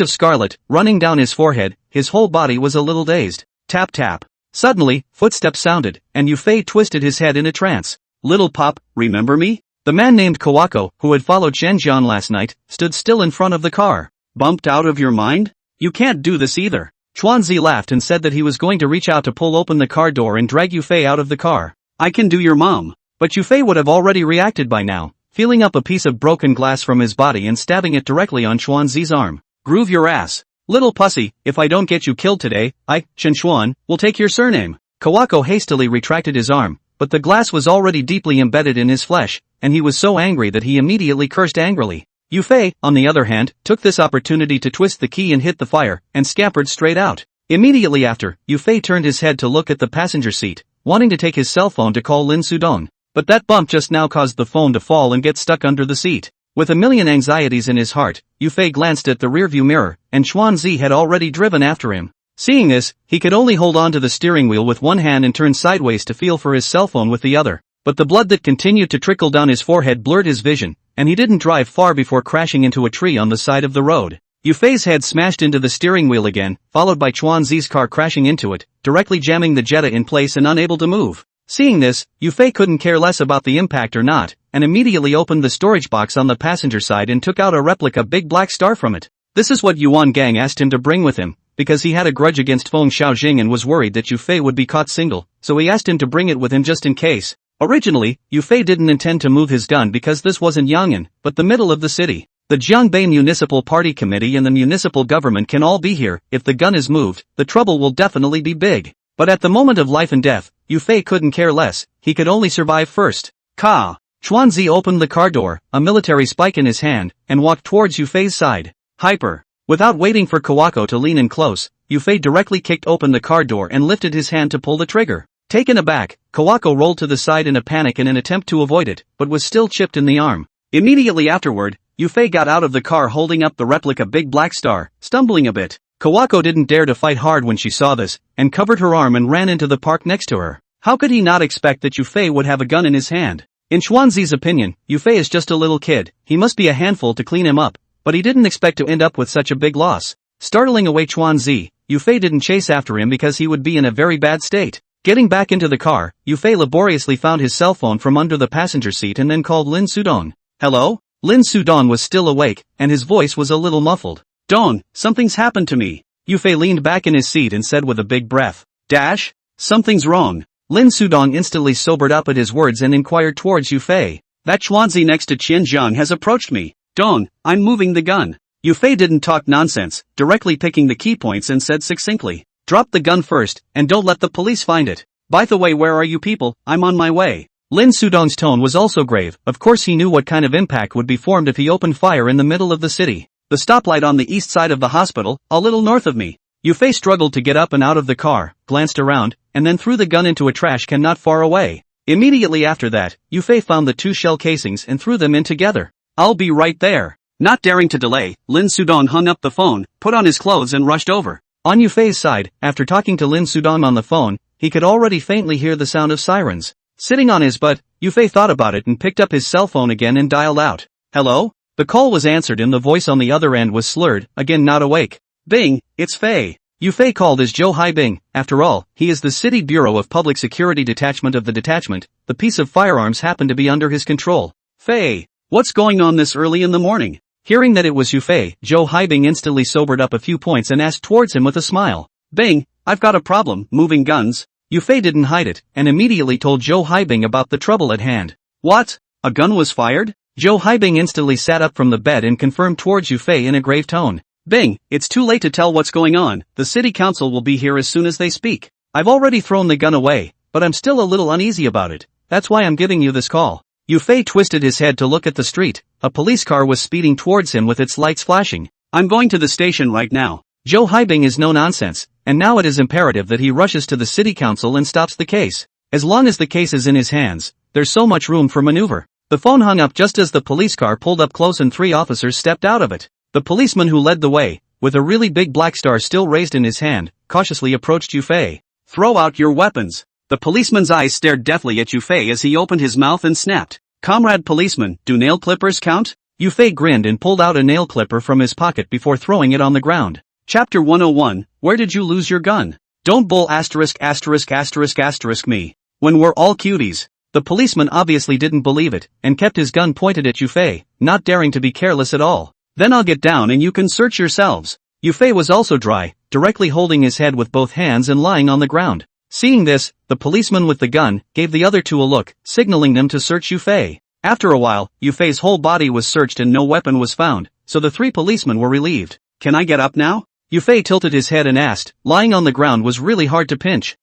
of scarlet, running down his forehead, his whole body was a little dazed. Tap tap. Suddenly, footsteps sounded, and Yufei twisted his head in a trance. Little Pop, remember me? The man named Kawako, who had followed Zhenjian last night, stood still in front of the car. Bumped out of your mind? You can't do this either. Chuanzi laughed and said that he was going to reach out to pull open the car door and drag Yufei out of the car. I can do your mom. But Yufei would have already reacted by now, feeling up a piece of broken glass from his body and stabbing it directly on Chuanzi's arm. Groove your ass. Little pussy, if I don't get you killed today, Chen Xuan, will take your surname. Kawako hastily retracted his arm, but the glass was already deeply embedded in his flesh, and he was so angry that he immediately cursed angrily. Yufei, on the other hand, took this opportunity to twist the key and hit the fire, and scampered straight out. Immediately after, Yufei turned his head to look at the passenger seat, wanting to take his cell phone to call Lin Sudong. But that bump just now caused the phone to fall and get stuck under the seat. With a million anxieties in his heart, Yufei glanced at the rearview mirror, and Xuanzi had already driven after him. Seeing this, he could only hold on to the steering wheel with one hand and turn sideways to feel for his cell phone with the other. But the blood that continued to trickle down his forehead blurred his vision, and he didn't drive far before crashing into a tree on the side of the road. Yufei's head smashed into the steering wheel again, followed by Chuanzi's car crashing into it, directly jamming the Jetta in place and unable to move. Seeing this, Yufei couldn't care less about the impact or not, and immediately opened the storage box on the passenger side and took out a replica Big Black Star from it. This is what Yuan Gang asked him to bring with him, because he had a grudge against Feng Xiaojing and was worried that Yufei would be caught single, so he asked him to bring it with him just in case. Originally, Yufei didn't intend to move his gun because this wasn't Yang'an, but the middle of the city. The Jiangbei Municipal Party Committee and the municipal government can all be here. If the gun is moved, the trouble will definitely be big. But at the moment of life and death, Yufei couldn't care less, he could only survive first. Ka! Chuanzi opened the car door, a military spike in his hand, and walked towards Yufei's side. Hyper! Without waiting for Kawako to lean in close, Yufei directly kicked open the car door and lifted his hand to pull the trigger. Taken aback, Kawako rolled to the side in a panic in an attempt to avoid it, but was still chipped in the arm. Immediately afterward, Yufei got out of the car holding up the replica Big Black Star, stumbling a bit. Kawako didn't dare to fight hard when she saw this, and covered her arm and ran into the park next to her. How could he not expect that Yufei would have a gun in his hand? In Xuanzi's opinion, Yufei is just a little kid, he must be a handful to clean him up, but he didn't expect to end up with such a big loss. Startling away Xuanzi, Yufei didn't chase after him because he would be in a very bad state. Getting back into the car, Yufei laboriously found his cell phone from under the passenger seat and then called Lin Sudong. Hello? Lin Sudong was still awake, and his voice was a little muffled. Dong, something's happened to me. Yufei leaned back in his seat and said with a big breath. Dash? Something's wrong. Lin Sudong instantly sobered up at his words and inquired towards Yufei. That Chuanzi next to Qianzhang has approached me. Dong, I'm moving the gun. Yufei didn't talk nonsense, directly picking the key points and said succinctly. Drop the gun first, and don't let the police find it. By the way, where are you people? I'm on my way. Lin Sudong's tone was also grave. Of course he knew what kind of impact would be formed if he opened fire in the middle of the city. The stoplight on the east side of the hospital, a little north of me. Yufei struggled to get up and out of the car, glanced around, and then threw the gun into a trash can not far away. Immediately after that, Yufei found the 2 shell casings and threw them in together. I'll be right there. Not daring to delay, Lin Sudong hung up the phone, put on his clothes and rushed over. On Yufei's side, after talking to Lin Sudong on the phone, he could already faintly hear the sound of sirens. Sitting on his butt, Yufei thought about it and picked up his cell phone again and dialed out. Hello? The call was answered and the voice on the other end was slurred, again not awake. Bing, it's Fei. Yufei called as Zhou Haibing. After all, he is the City Bureau of Public Security Detachment of the detachment. The piece of firearms happened to be under his control. Fei, what's going on this early in the morning? Hearing that it was Yufei, Zhou Haibing instantly sobered up a few points and asked towards him with a smile. Bing, I've got a problem, moving guns. Yufei didn't hide it, and immediately told Zhou Haibing about the trouble at hand. What? A gun was fired? Zhou Haibing instantly sat up from the bed and confirmed towards Yufei in a grave tone. Bing, it's too late to tell what's going on. The city council will be here as soon as they speak. I've already thrown the gun away, but I'm still a little uneasy about it. That's why I'm giving you this call. Yufei twisted his head to look at the street. A police car was speeding towards him with its lights flashing. I'm going to the station right now. Zhou Haibing is no nonsense, and now it is imperative that he rushes to the city council and stops the case. As long as the case is in his hands, there's so much room for maneuver. The phone hung up just as the police car pulled up close and 3 officers stepped out of it. The policeman who led the way, with a really big black star still raised in his hand, cautiously approached Yufei. Throw out your weapons. The policeman's eyes stared deathly at Yufei as he opened his mouth and snapped. Comrade policeman, do nail clippers count? Yufei grinned and pulled out a nail clipper from his pocket before throwing it on the ground. Chapter 101, Where did you lose your gun? Don't bull ****** me. When we're all cuties. The policeman obviously didn't believe it, and kept his gun pointed at Yufei, not daring to be careless at all. Then I'll get down and you can search yourselves. Yufei was also dry, directly holding his head with both hands and lying on the ground. Seeing this, the policeman with the gun gave the other 2 a look, signaling them to search Yufei. After a while, Yufei's whole body was searched and no weapon was found, so the 3 policemen were relieved. Can I get up now? Yufei tilted his head and asked. Lying on the ground was really hard to pinch.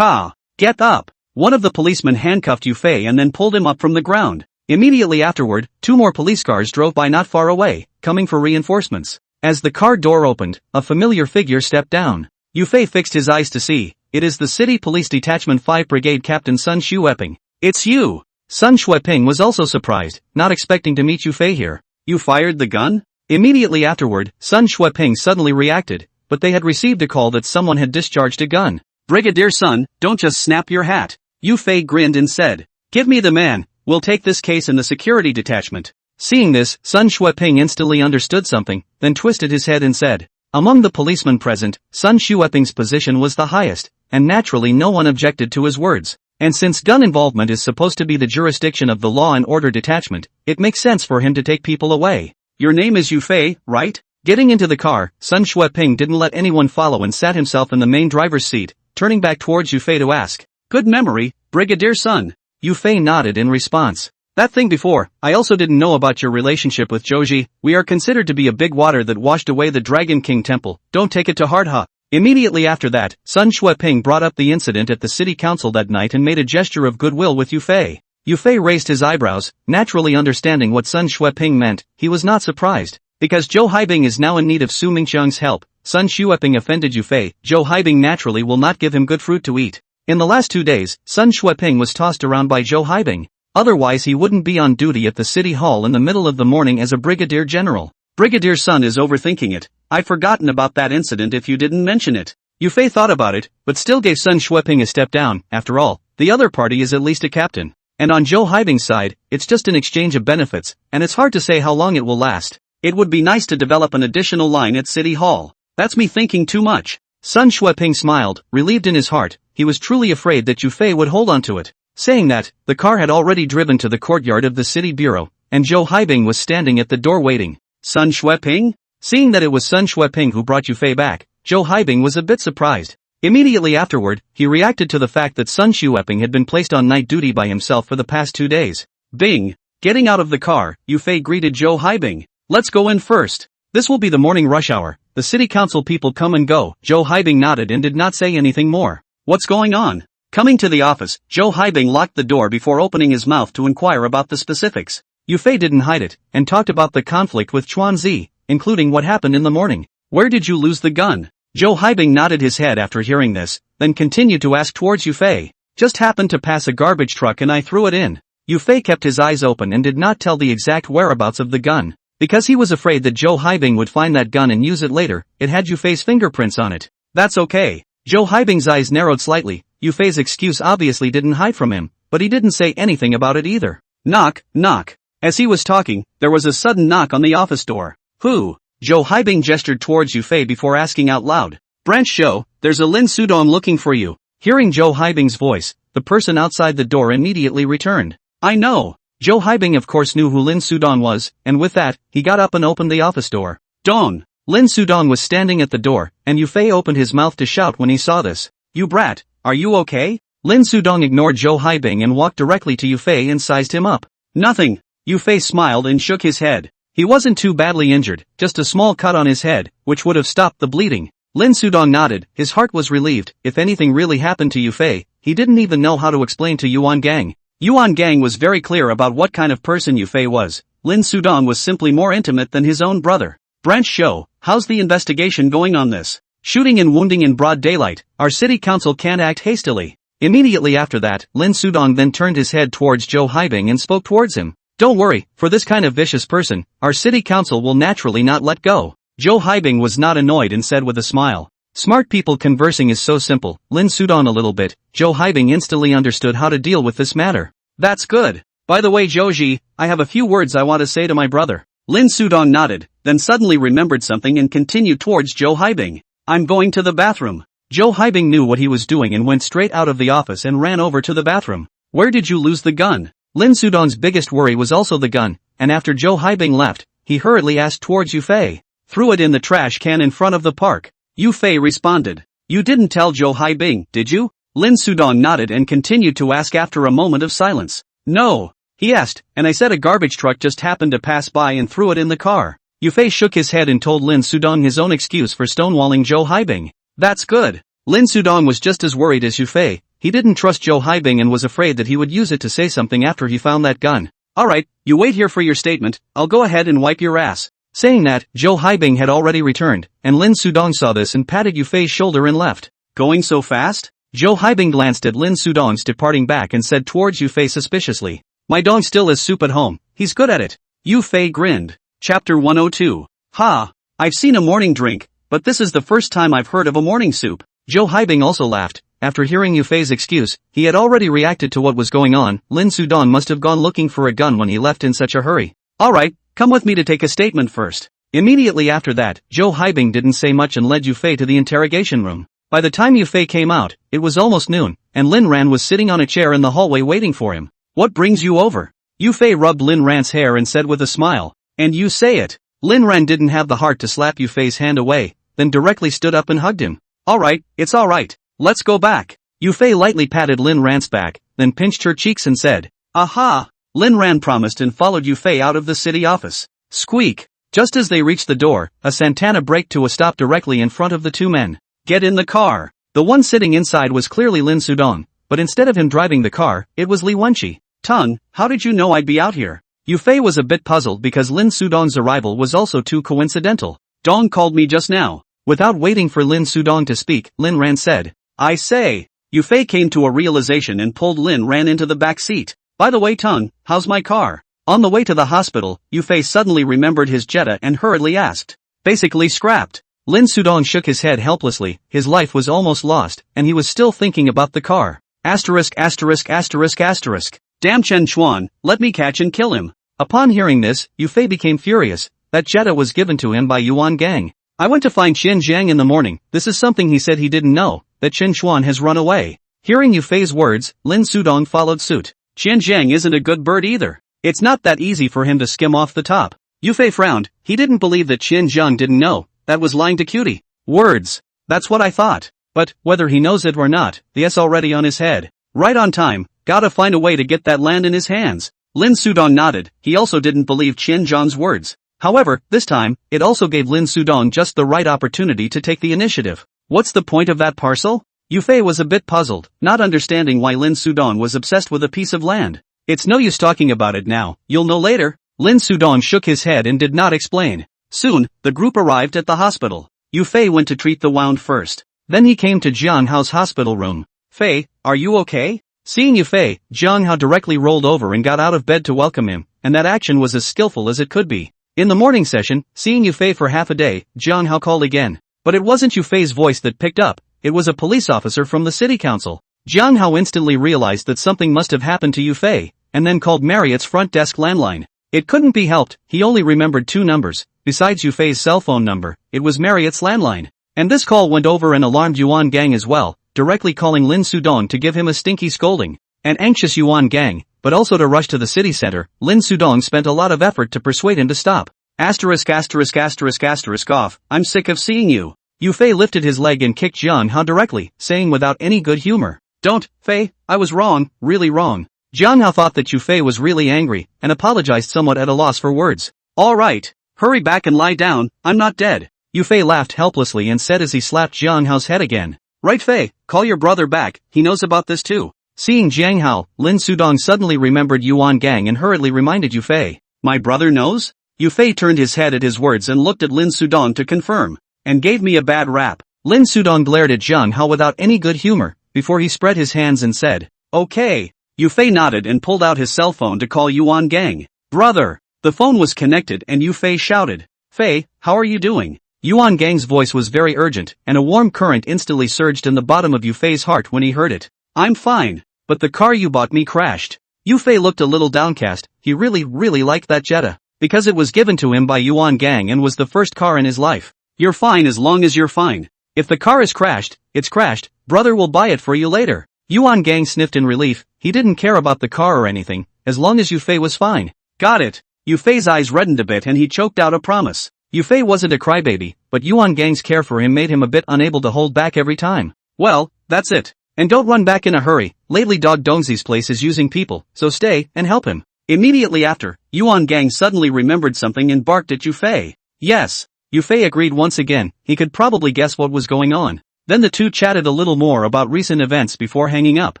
Get up. One of the policemen handcuffed Yufei and then pulled him up from the ground. Immediately afterward, 2 more police cars drove by not far away, coming for reinforcements. As the car door opened, a familiar figure stepped down. Yufei fixed his eyes to see. It is the City Police Detachment 5 Brigade Captain Sun Shueping. It's you! Sun Shueping was also surprised, not expecting to meet Yufei here. You fired the gun? Immediately afterward, Sun Shueping suddenly reacted, but they had received a call that someone had discharged a gun. Brigadier Sun, don't just snap your hat. Yufei grinned and said. Give me the man, we'll take this case in the security detachment. Seeing this, Sun Shueping instantly understood something, then twisted his head and said. Among the policemen present, Sun Shueping's position was the highest, and naturally no one objected to his words. And since gun involvement is supposed to be the jurisdiction of the Law and Order Detachment, it makes sense for him to take people away. Your name is Yufei, right? Getting into the car, Sun Shueping didn't let anyone follow and sat himself in the main driver's seat, turning back towards Yufei to ask. Good memory, Brigadier Sun. Yufei nodded in response. That thing before, I also didn't know about your relationship with Joji. We are considered to be a big water that washed away the Dragon King temple. Don't take it to heart, huh? Immediately after that, Sun Shueping brought up the incident at the city council that night and made a gesture of goodwill with Yufei. Yufei raised his eyebrows, naturally understanding what Sun Shueping meant. He was not surprised. Because Zhou Haibing is now in need of Su Mingqiang's help, Sun Shueping offended Yufei. Zhou Haibing naturally will not give him good fruit to eat. In the last 2 days, Sun Shueping was tossed around by Zhou Haibing. Otherwise he wouldn't be on duty at the city hall in the middle of the morning as a brigadier general. Brigadier Sun is overthinking it. I'd forgotten about that incident if you didn't mention it. Yufei thought about it, but still gave Sun Shueping a step down. After all, the other party is at least a captain. And on Zhou Haibing's side, it's just an exchange of benefits, and it's hard to say how long it will last. It would be nice to develop an additional line at City Hall. That's me thinking too much. Sun Shueping smiled, relieved in his heart. He was truly afraid that Yufei would hold on to it. Saying that, the car had already driven to the courtyard of the city bureau, and Zhou Haibing was standing at the door waiting. Sun Xueping? Seeing that it was Sun Xueping who brought Yufei back, Zhou Haibing was a bit surprised. Immediately afterward, he reacted to the fact that Sun Xueping had been placed on night duty by himself for the past 2 days. Bing! Getting out of the car, Yufei greeted Zhou Haibing. Let's go in first. This will be the morning rush hour. The city council people come and go. Zhou Haibing nodded and did not say anything more. What's going on? Coming to the office, Zhou Haibing locked the door before opening his mouth to inquire about the specifics. Yufei didn't hide it, and talked about the conflict with Chuanzi, including what happened in the morning. Where did you lose the gun? Zhou Haibing nodded his head after hearing this, then continued to ask towards Yufei. Just happened to pass a garbage truck and I threw it in. Yufei kept his eyes open and did not tell the exact whereabouts of the gun. Because he was afraid that Zhou Haibing would find that gun and use it later, it had Yufei's fingerprints on it. That's okay. Zhou Haibing's eyes narrowed slightly. Yufei's excuse obviously didn't hide from him, but he didn't say anything about it either. Knock, knock. As he was talking, there was a sudden knock on the office door. Who? Zhou Haibing gestured towards Yufei before asking out loud. Branch Shou, there's a Lin Sudong looking for you. Hearing Zhou Haibing's voice, the person outside the door immediately returned. I know. Zhou Haibing of course knew who Lin Sudong was, and with that, he got up and opened the office door. Dong! Lin Sudong was standing at the door, and Yufei opened his mouth to shout when he saw this. You brat, are you okay? Lin Sudong ignored Zhou Haibing and walked directly to Yufei and sized him up. Nothing. Yufei smiled and shook his head. He wasn't too badly injured, just a small cut on his head, which would have stopped the bleeding. Lin Sudong nodded, his heart was relieved. If anything really happened to Yufei, he didn't even know how to explain to Yuan Gang. Yuan Gang was very clear about what kind of person Yufei was. Lin Sudong was simply more intimate than his own brother. Branch Shou, how's the investigation going on this? Shooting and wounding in broad daylight, our city council can't act hastily. Immediately after that, Lin Sudong then turned his head towards Zhou Haibing and spoke towards him. Don't worry, for this kind of vicious person, our city council will naturally not let go. Zhou Haibing was not annoyed and said with a smile. Smart people conversing is so simple. Lin Sudong a little bit. Zhou Haibing instantly understood how to deal with this matter. That's good. By the way Zhouji, I have a few words I want to say to my brother. Lin Sudong nodded, then suddenly remembered something and continued towards Zhou Haibing. I'm going to the bathroom. Zhou Haibing knew what he was doing and went straight out of the office and ran over to the bathroom. Where did you lose the gun? Lin Sudong's biggest worry was also the gun, and after Zhou Haibing left, he hurriedly asked towards Yufei. Threw it in the trash can in front of the park. Yufei responded. You didn't tell Zhou Haibing, did you? Lin Sudong nodded and continued to ask after a moment of silence. No. He asked, and I said a garbage truck just happened to pass by and threw it in the car. Yufei shook his head and told Lin Sudong his own excuse for stonewalling Zhou Haibing. That's good. Lin Sudong was just as worried as Yufei. He didn't trust Zhou Haibing and was afraid that he would use it to say something after he found that gun. Alright, you wait here for your statement, I'll go ahead and wipe your ass. Saying that, Zhou Haibing had already returned, and Lin Sudong saw this and patted Yufei's shoulder and left. Going so fast? Zhou Haibing glanced at Lin Sudong's departing back and said towards Yufei suspiciously. My dog still has soup at home, he's good at it. Yufei grinned. Chapter 102. Ha! I've seen a morning drink, but this is the first time I've heard of a morning soup. Zhou Haibing also laughed. After hearing Yufei's excuse, he had already reacted to what was going on. Lin Sudong must have gone looking for a gun when he left in such a hurry. Alright, come with me to take a statement first. Immediately after that, Zhou Haibing didn't say much and led Yufei to the interrogation room. By the time Yufei came out, it was almost noon, and Lin Ran was sitting on a chair in the hallway waiting for him. What brings you over? Yufei rubbed Lin Ran's hair and said with a smile. And you say it. Lin Ran didn't have the heart to slap Yufei's hand away, then directly stood up and hugged him. Alright, it's alright. Let's go back. Yufei lightly patted Lin Ran's back, then pinched her cheeks and said. Aha! Lin Ran promised and followed Yufei out of the city office. Squeak! Just as they reached the door, a Santana braked to a stop directly in front of the two men. Get in the car. The one sitting inside was clearly Lin Sudong, but instead of him driving the car, it was Li Wenqi. Tung, how did you know I'd be out here? Yufei was a bit puzzled because Lin Sudong's arrival was also too coincidental. Dong called me just now. Without waiting for Lin Sudong to speak, Lin Ran said. I say. Yufei came to a realization and pulled Lin Ran into the back seat. By the way Tung, how's my car? On the way to the hospital, Yufei suddenly remembered his Jetta and hurriedly asked. Basically scrapped. Lin Sudong shook his head helplessly. His life was almost lost, and he was still thinking about the car. Asterisk asterisk asterisk asterisk. Damn Chen Chuan, let me catch and kill him. Upon hearing this, Yufei became furious. That Jetta was given to him by Yuan Gang. I went to find Chen Jiang in the morning. This is something he said he didn't know, that Chen Chuan has run away. Hearing Yufei's words, Lin Sudong followed suit. Chen Jiang isn't a good bird either. It's not that easy for him to skim off the top. Yufei frowned. He didn't believe that Qin Zhang didn't know. That was lying to Cutie. Words. That's what I thought. But, whether he knows it or not, the S already on his head. Right on time. Gotta find a way to get that land in his hands. Lin Sudong nodded. He also didn't believe Qin Zhang's words. However, this time, it also gave Lin Sudong just the right opportunity to take the initiative. What's the point of that parcel? Yufei was a bit puzzled, not understanding why Lin Sudong was obsessed with a piece of land. It's no use talking about it now, you'll know later. Lin Sudong shook his head and did not explain. Soon, the group arrived at the hospital. Yufei went to treat the wound first. Then he came to Jiang Hao's hospital room. Fei, are you okay? Seeing Yufei, Jiang Hao directly rolled over and got out of bed to welcome him, and that action was as skillful as it could be. In the morning session, seeing Yufei for half a day, Jiang Hao called again. But it wasn't Yufei's voice that picked up, it was a police officer from the city council. Jiang Hao instantly realized that something must have happened to Yufei, and then called Marriott's front desk landline. It couldn't be helped, he only remembered 2 numbers, besides Yufei's cell phone number, it was Marriott's landline. And this call went over an alarmed Yuan gang as well, directly calling Lin Sudong to give him a stinky scolding. An anxious Yuan gang, but also to rush to the city center, Lin Sudong spent a lot of effort to persuade him to stop. Asterisk asterisk asterisk asterisk off, I'm sick of seeing you. Yufei lifted his leg and kicked Jiang Hao directly, saying without any good humor. Don't, Fei, I was wrong, really wrong. Jiang Hao thought that Yufei was really angry, and apologized somewhat at a loss for words. Alright, hurry back and lie down, I'm not dead. Yufei laughed helplessly and said as he slapped Jiang Hao's head again. Right Fei, call your brother back, he knows about this too. Seeing Jiang Hao, Lin Sudong suddenly remembered Yuan gang and hurriedly reminded Yufei. My brother knows? Yufei turned his head at his words and looked at Lin Sudong to confirm. And gave me a bad rap. Lin Sudong glared at Jiang Hao without any good humor, before he spread his hands and said, okay. Yufei nodded and pulled out his cell phone to call Yuan gang. Brother! The phone was connected and Yufei shouted. Fei, how are you doing? Yuan gang's voice was very urgent, and a warm current instantly surged in the bottom of Yufei's heart when he heard it. I'm fine, but the car you bought me crashed. Yufei looked a little downcast, he really liked that Jetta, because it was given to him by Yuan gang and was the first car in his life. You're fine as long as you're fine. If the car is crashed, it's crashed, brother will buy it for you later. Yuan gang sniffed in relief, he didn't care about the car or anything, as long as Yufei was fine. Got it. Yufei's eyes reddened a bit and he choked out a promise. Yufei wasn't a crybaby, but Yuan gang's care for him made him a bit unable to hold back every time. Well, that's it. And don't run back in a hurry, lately Dog Dongzi's place is using people, so stay and help him. Immediately after, Yuan gang suddenly remembered something and barked at Yufei. Yes. Yufei agreed once again, he could probably guess what was going on. Then the two chatted a little more about recent events before hanging up.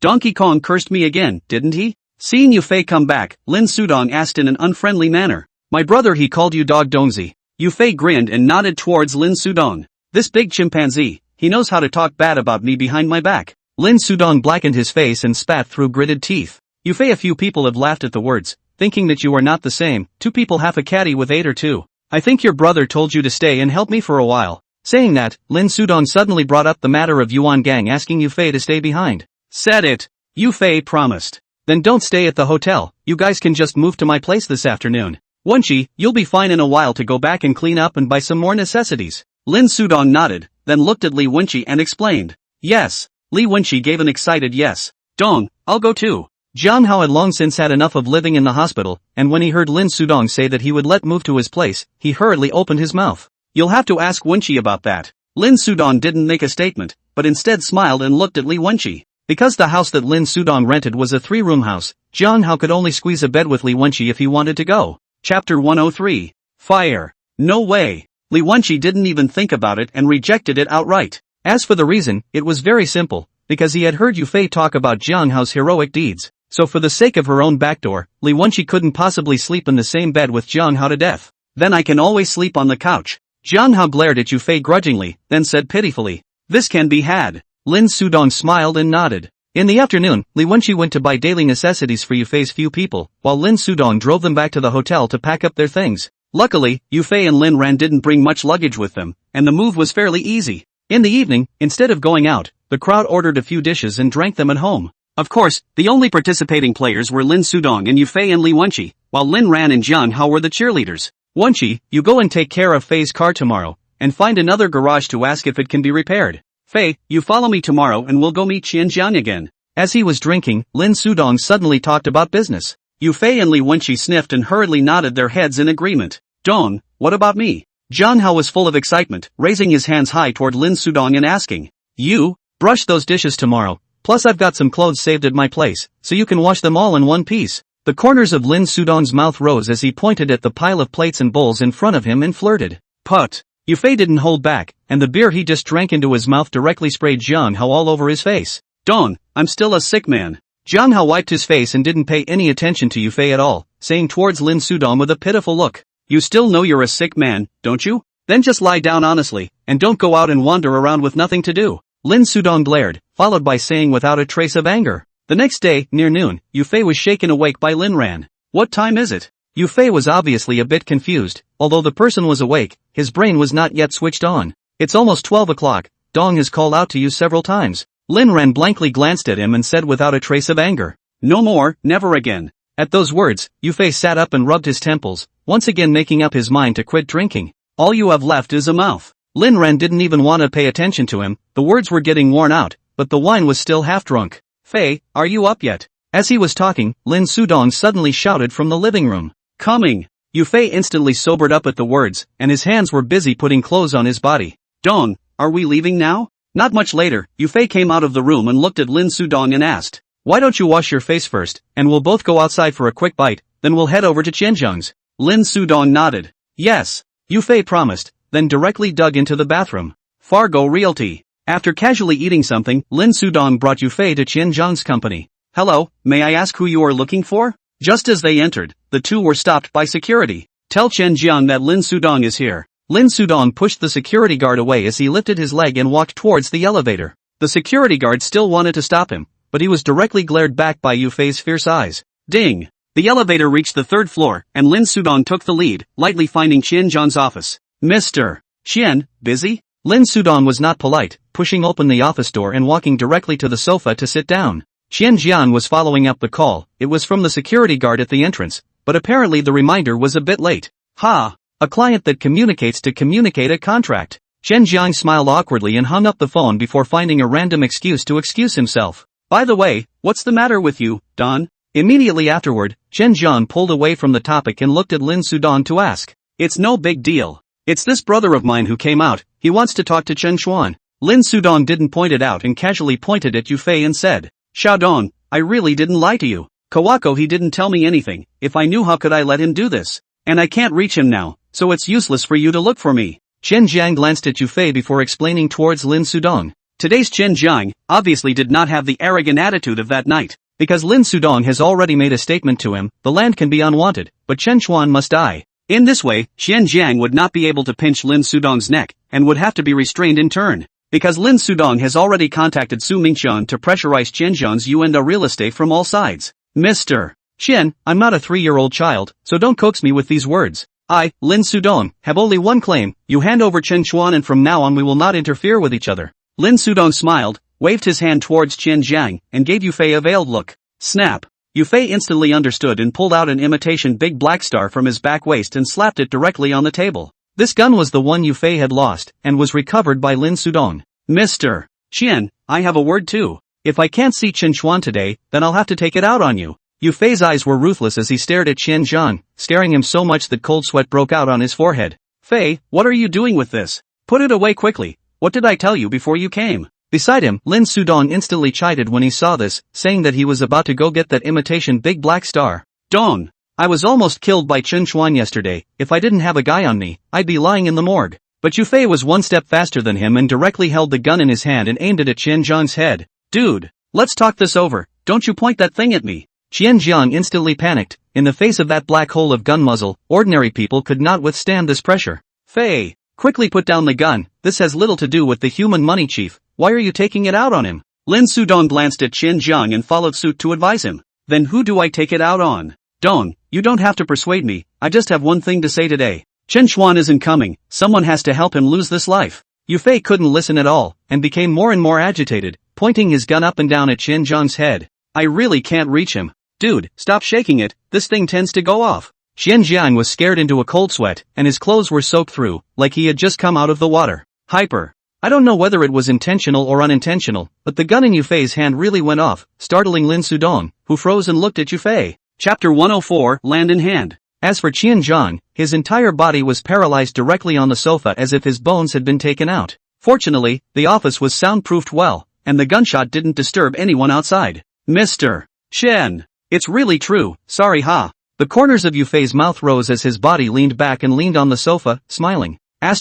Donkey Kong cursed me again, didn't he? Seeing Yufei come back, Lin Sudong asked in an unfriendly manner. My brother he called you Dog Dongzi. Yufei grinned and nodded towards Lin Sudong. This big chimpanzee, he knows how to talk bad about me behind my back. Lin Sudong blackened his face and spat through gritted teeth. Yufei, a few people have laughed at the words, thinking that you are not the same, 2 people half a caddy with 8 or 2. I think your brother told you to stay and help me for a while. Saying that, Lin Sudong suddenly brought up the matter of Yuan gang asking Yufei to stay behind. Said it. Yufei promised. Then don't stay at the hotel, you guys can just move to my place this afternoon. Wenqi, you'll be fine in a while to go back and clean up and buy some more necessities. Lin Sudong nodded, then looked at Li Wenqi and explained. Yes. Li Wenqi gave an excited yes. Dong, I'll go too. Jiang Hao had long since had enough of living in the hospital, and when he heard Lin Sudong say that he would let move to his place, he hurriedly opened his mouth. You'll have to ask Wenqi about that. Lin Sudong didn't make a statement, but instead smiled and looked at Li Wenqi. Because the house that Lin Sudong rented was a 3-room house, Jiang Hao could only squeeze a bed with Li Wenqi if he wanted to go. Chapter 103. Fire. No way. Li Wenqi didn't even think about it and rejected it outright. As for the reason, it was very simple, because he had heard Yufei talk about Jiang Hao's heroic deeds. So for the sake of her own backdoor, Li Wenqi couldn't possibly sleep in the same bed with Jiang Hao to death. Then I can always sleep on the couch. Jiang Hao glared at Yufei grudgingly, then said pitifully. This can be had. Lin Sudong smiled and nodded. In the afternoon, Li Wenqi went to buy daily necessities for Yufei's few people, while Lin Sudong drove them back to the hotel to pack up their things. Luckily, Yufei and Lin Ran didn't bring much luggage with them, and the move was fairly easy. In the evening, instead of going out, the crowd ordered a few dishes and drank them at home. Of course, the only participating players were Lin Sudong and Yufei and Li Wenqi, while Lin Ran and Jiang Hao were the cheerleaders. Wenqi, you go and take care of Fei's car tomorrow, and find another garage to ask if it can be repaired. Fei, you follow me tomorrow and we'll go meet Qianjiang again. As he was drinking, Lin Sudong suddenly talked about business. Yufei and Li Wenqi sniffed and hurriedly nodded their heads in agreement. Dong, what about me? Jiang Hao was full of excitement, raising his hands high toward Lin Sudong and asking. You? Brush those dishes tomorrow, plus I've got some clothes saved at my place, so you can wash them all in one piece. The corners of Lin Sudong's mouth rose as he pointed at the pile of plates and bowls in front of him and flirted. Put. Yufei didn't hold back, and the beer he just drank into his mouth directly sprayed Jiang Hao all over his face. Dong, I'm still a sick man. Jiang Hao wiped his face and didn't pay any attention to Yufei at all, saying towards Lin Sudong with a pitiful look. You still know you're a sick man, don't you? Then just lie down honestly, and don't go out and wander around with nothing to do. Lin Sudong glared, followed by saying without a trace of anger. The next day, near noon, Yufei was shaken awake by Lin Ran. What time is it? Yufei was obviously a bit confused, although the person was awake, his brain was not yet switched on. It's almost 12 o'clock, Dong has called out to you several times. Lin Ran blankly glanced at him and said without a trace of anger. No more, never again. At those words, Yufei sat up and rubbed his temples, once again making up his mind to quit drinking. All you have left is a mouth. Lin Ran didn't even want to pay attention to him, the words were getting worn out, but the wine was still half drunk. Fei, are you up yet? As he was talking, Lin Sudong suddenly shouted from the living room. Coming. Yufei instantly sobered up at the words, and his hands were busy putting clothes on his body. Dong, are we leaving now? Not much later, Yufei came out of the room and looked at Lin Sudong and asked. Why don't you wash your face first, and we'll both go outside for a quick bite, then we'll head over to Qianzhang's. Lin Sudong nodded. Yes. Yufei promised, then directly dug into the bathroom. Fargo Realty. After casually eating something, Lin Sudong brought Yufei to Qianzhang's company. Hello, may I ask who you are looking for? Just as they entered, the two were stopped by security. Tell Qianzhang that Lin Sudong is here. Lin Sudong pushed the security guard away as he lifted his leg and walked towards the elevator. The security guard still wanted to stop him, but he was directly glared back by Yufei's fierce eyes. Ding! The elevator reached the third floor, and Lin Sudong took the lead, lightly finding Qianzhang's office. Mr. Qian, busy? Lin Sudong was not polite, pushing open the office door and walking directly to the sofa to sit down. Qianzhang was following up the call, it was from the security guard at the entrance, but apparently the reminder was a bit late. Ha! A client that communicates to communicate a contract. Qianzhang smiled awkwardly and hung up the phone before finding a random excuse to excuse himself. By the way, what's the matter with you, Don? Immediately afterward, Qianzhang pulled away from the topic and looked at Lin Sudong to ask. It's no big deal. It's this brother of mine who came out, he wants to talk to Chen Xuan. Lin Sudong didn't point it out and casually pointed at Yufei and said. Xiaodong, I really didn't lie to you. Kawako he didn't tell me anything, if I knew how could I let him do this? And I can't reach him now, so it's useless for you to look for me. Qianzhang glanced at Yufei before explaining towards Lin Sudong. Today's Qianzhang obviously did not have the arrogant attitude of that night. Because Lin Sudong has already made a statement to him, the land can be unwanted, but Chen Xuan must die. In this way, Qianzhang would not be able to pinch Lin Sudong's neck, and would have to be restrained in turn. Because Lin Sudong has already contacted Su Mingqian to pressurize Qianzhang's Yuanda real estate from all sides. Mr. Qian, I'm not a 3-year-old child, so don't coax me with these words. I, Lin Sudong, have only one claim, you hand over Chen Xuan and from now on we will not interfere with each other. Lin Sudong smiled, waved his hand towards Qianzhang, and gave Yufei a veiled look. Snap. Yufei instantly understood and pulled out an imitation big black star from his back waist and slapped it directly on the table. This gun was the one Yufei had lost, and was recovered by Lin Sudong. Mr. Qian, I have a word too. If I can't see Chen Xuan today, then I'll have to take it out on you. Yufei's eyes were ruthless as he stared at Qianzhang, staring him so much that cold sweat broke out on his forehead. Fei, what are you doing with this? Put it away quickly. What did I tell you before you came? Beside him, Lin Sudong instantly chided when he saw this, saying that he was about to go get that imitation big black star. Dong! I was almost killed by Chen Xuan yesterday, if I didn't have a guy on me, I'd be lying in the morgue. But Yufei was one step faster than him and directly held the gun in his hand and aimed it at Qianzhang's head. Dude! Let's talk this over, don't you point that thing at me. Qianzhang instantly panicked, in the face of that black hole of gun muzzle, ordinary people could not withstand this pressure. Fei! Quickly put down the gun, this has little to do with the human money chief, why are you taking it out on him? Lin Sudong glanced at Qianzhang and followed suit to advise him. Then who do I take it out on? Dong, you don't have to persuade me, I just have one thing to say today. Chen Xuan isn't coming, someone has to help him lose this life. Yufei couldn't listen at all, and became more and more agitated, pointing his gun up and down at Qianzhang's head. I really can't reach him. Dude, stop shaking it, this thing tends to go off. Qianzhang was scared into a cold sweat, and his clothes were soaked through, like he had just come out of the water. Hyper. I don't know whether it was intentional or unintentional, but the gun in Yufei's hand really went off, startling Lin Sudong, who froze and looked at Yufei. Chapter 104, Land in Hand. As for Qian Zhang, his entire body was paralyzed directly on the sofa as if his bones had been taken out. Fortunately, the office was soundproofed well, and the gunshot didn't disturb anyone outside. Mr. Chen. It's really true, sorry ha. The corners of Yufei's mouth rose as his body leaned back and leaned on the sofa, smiling. I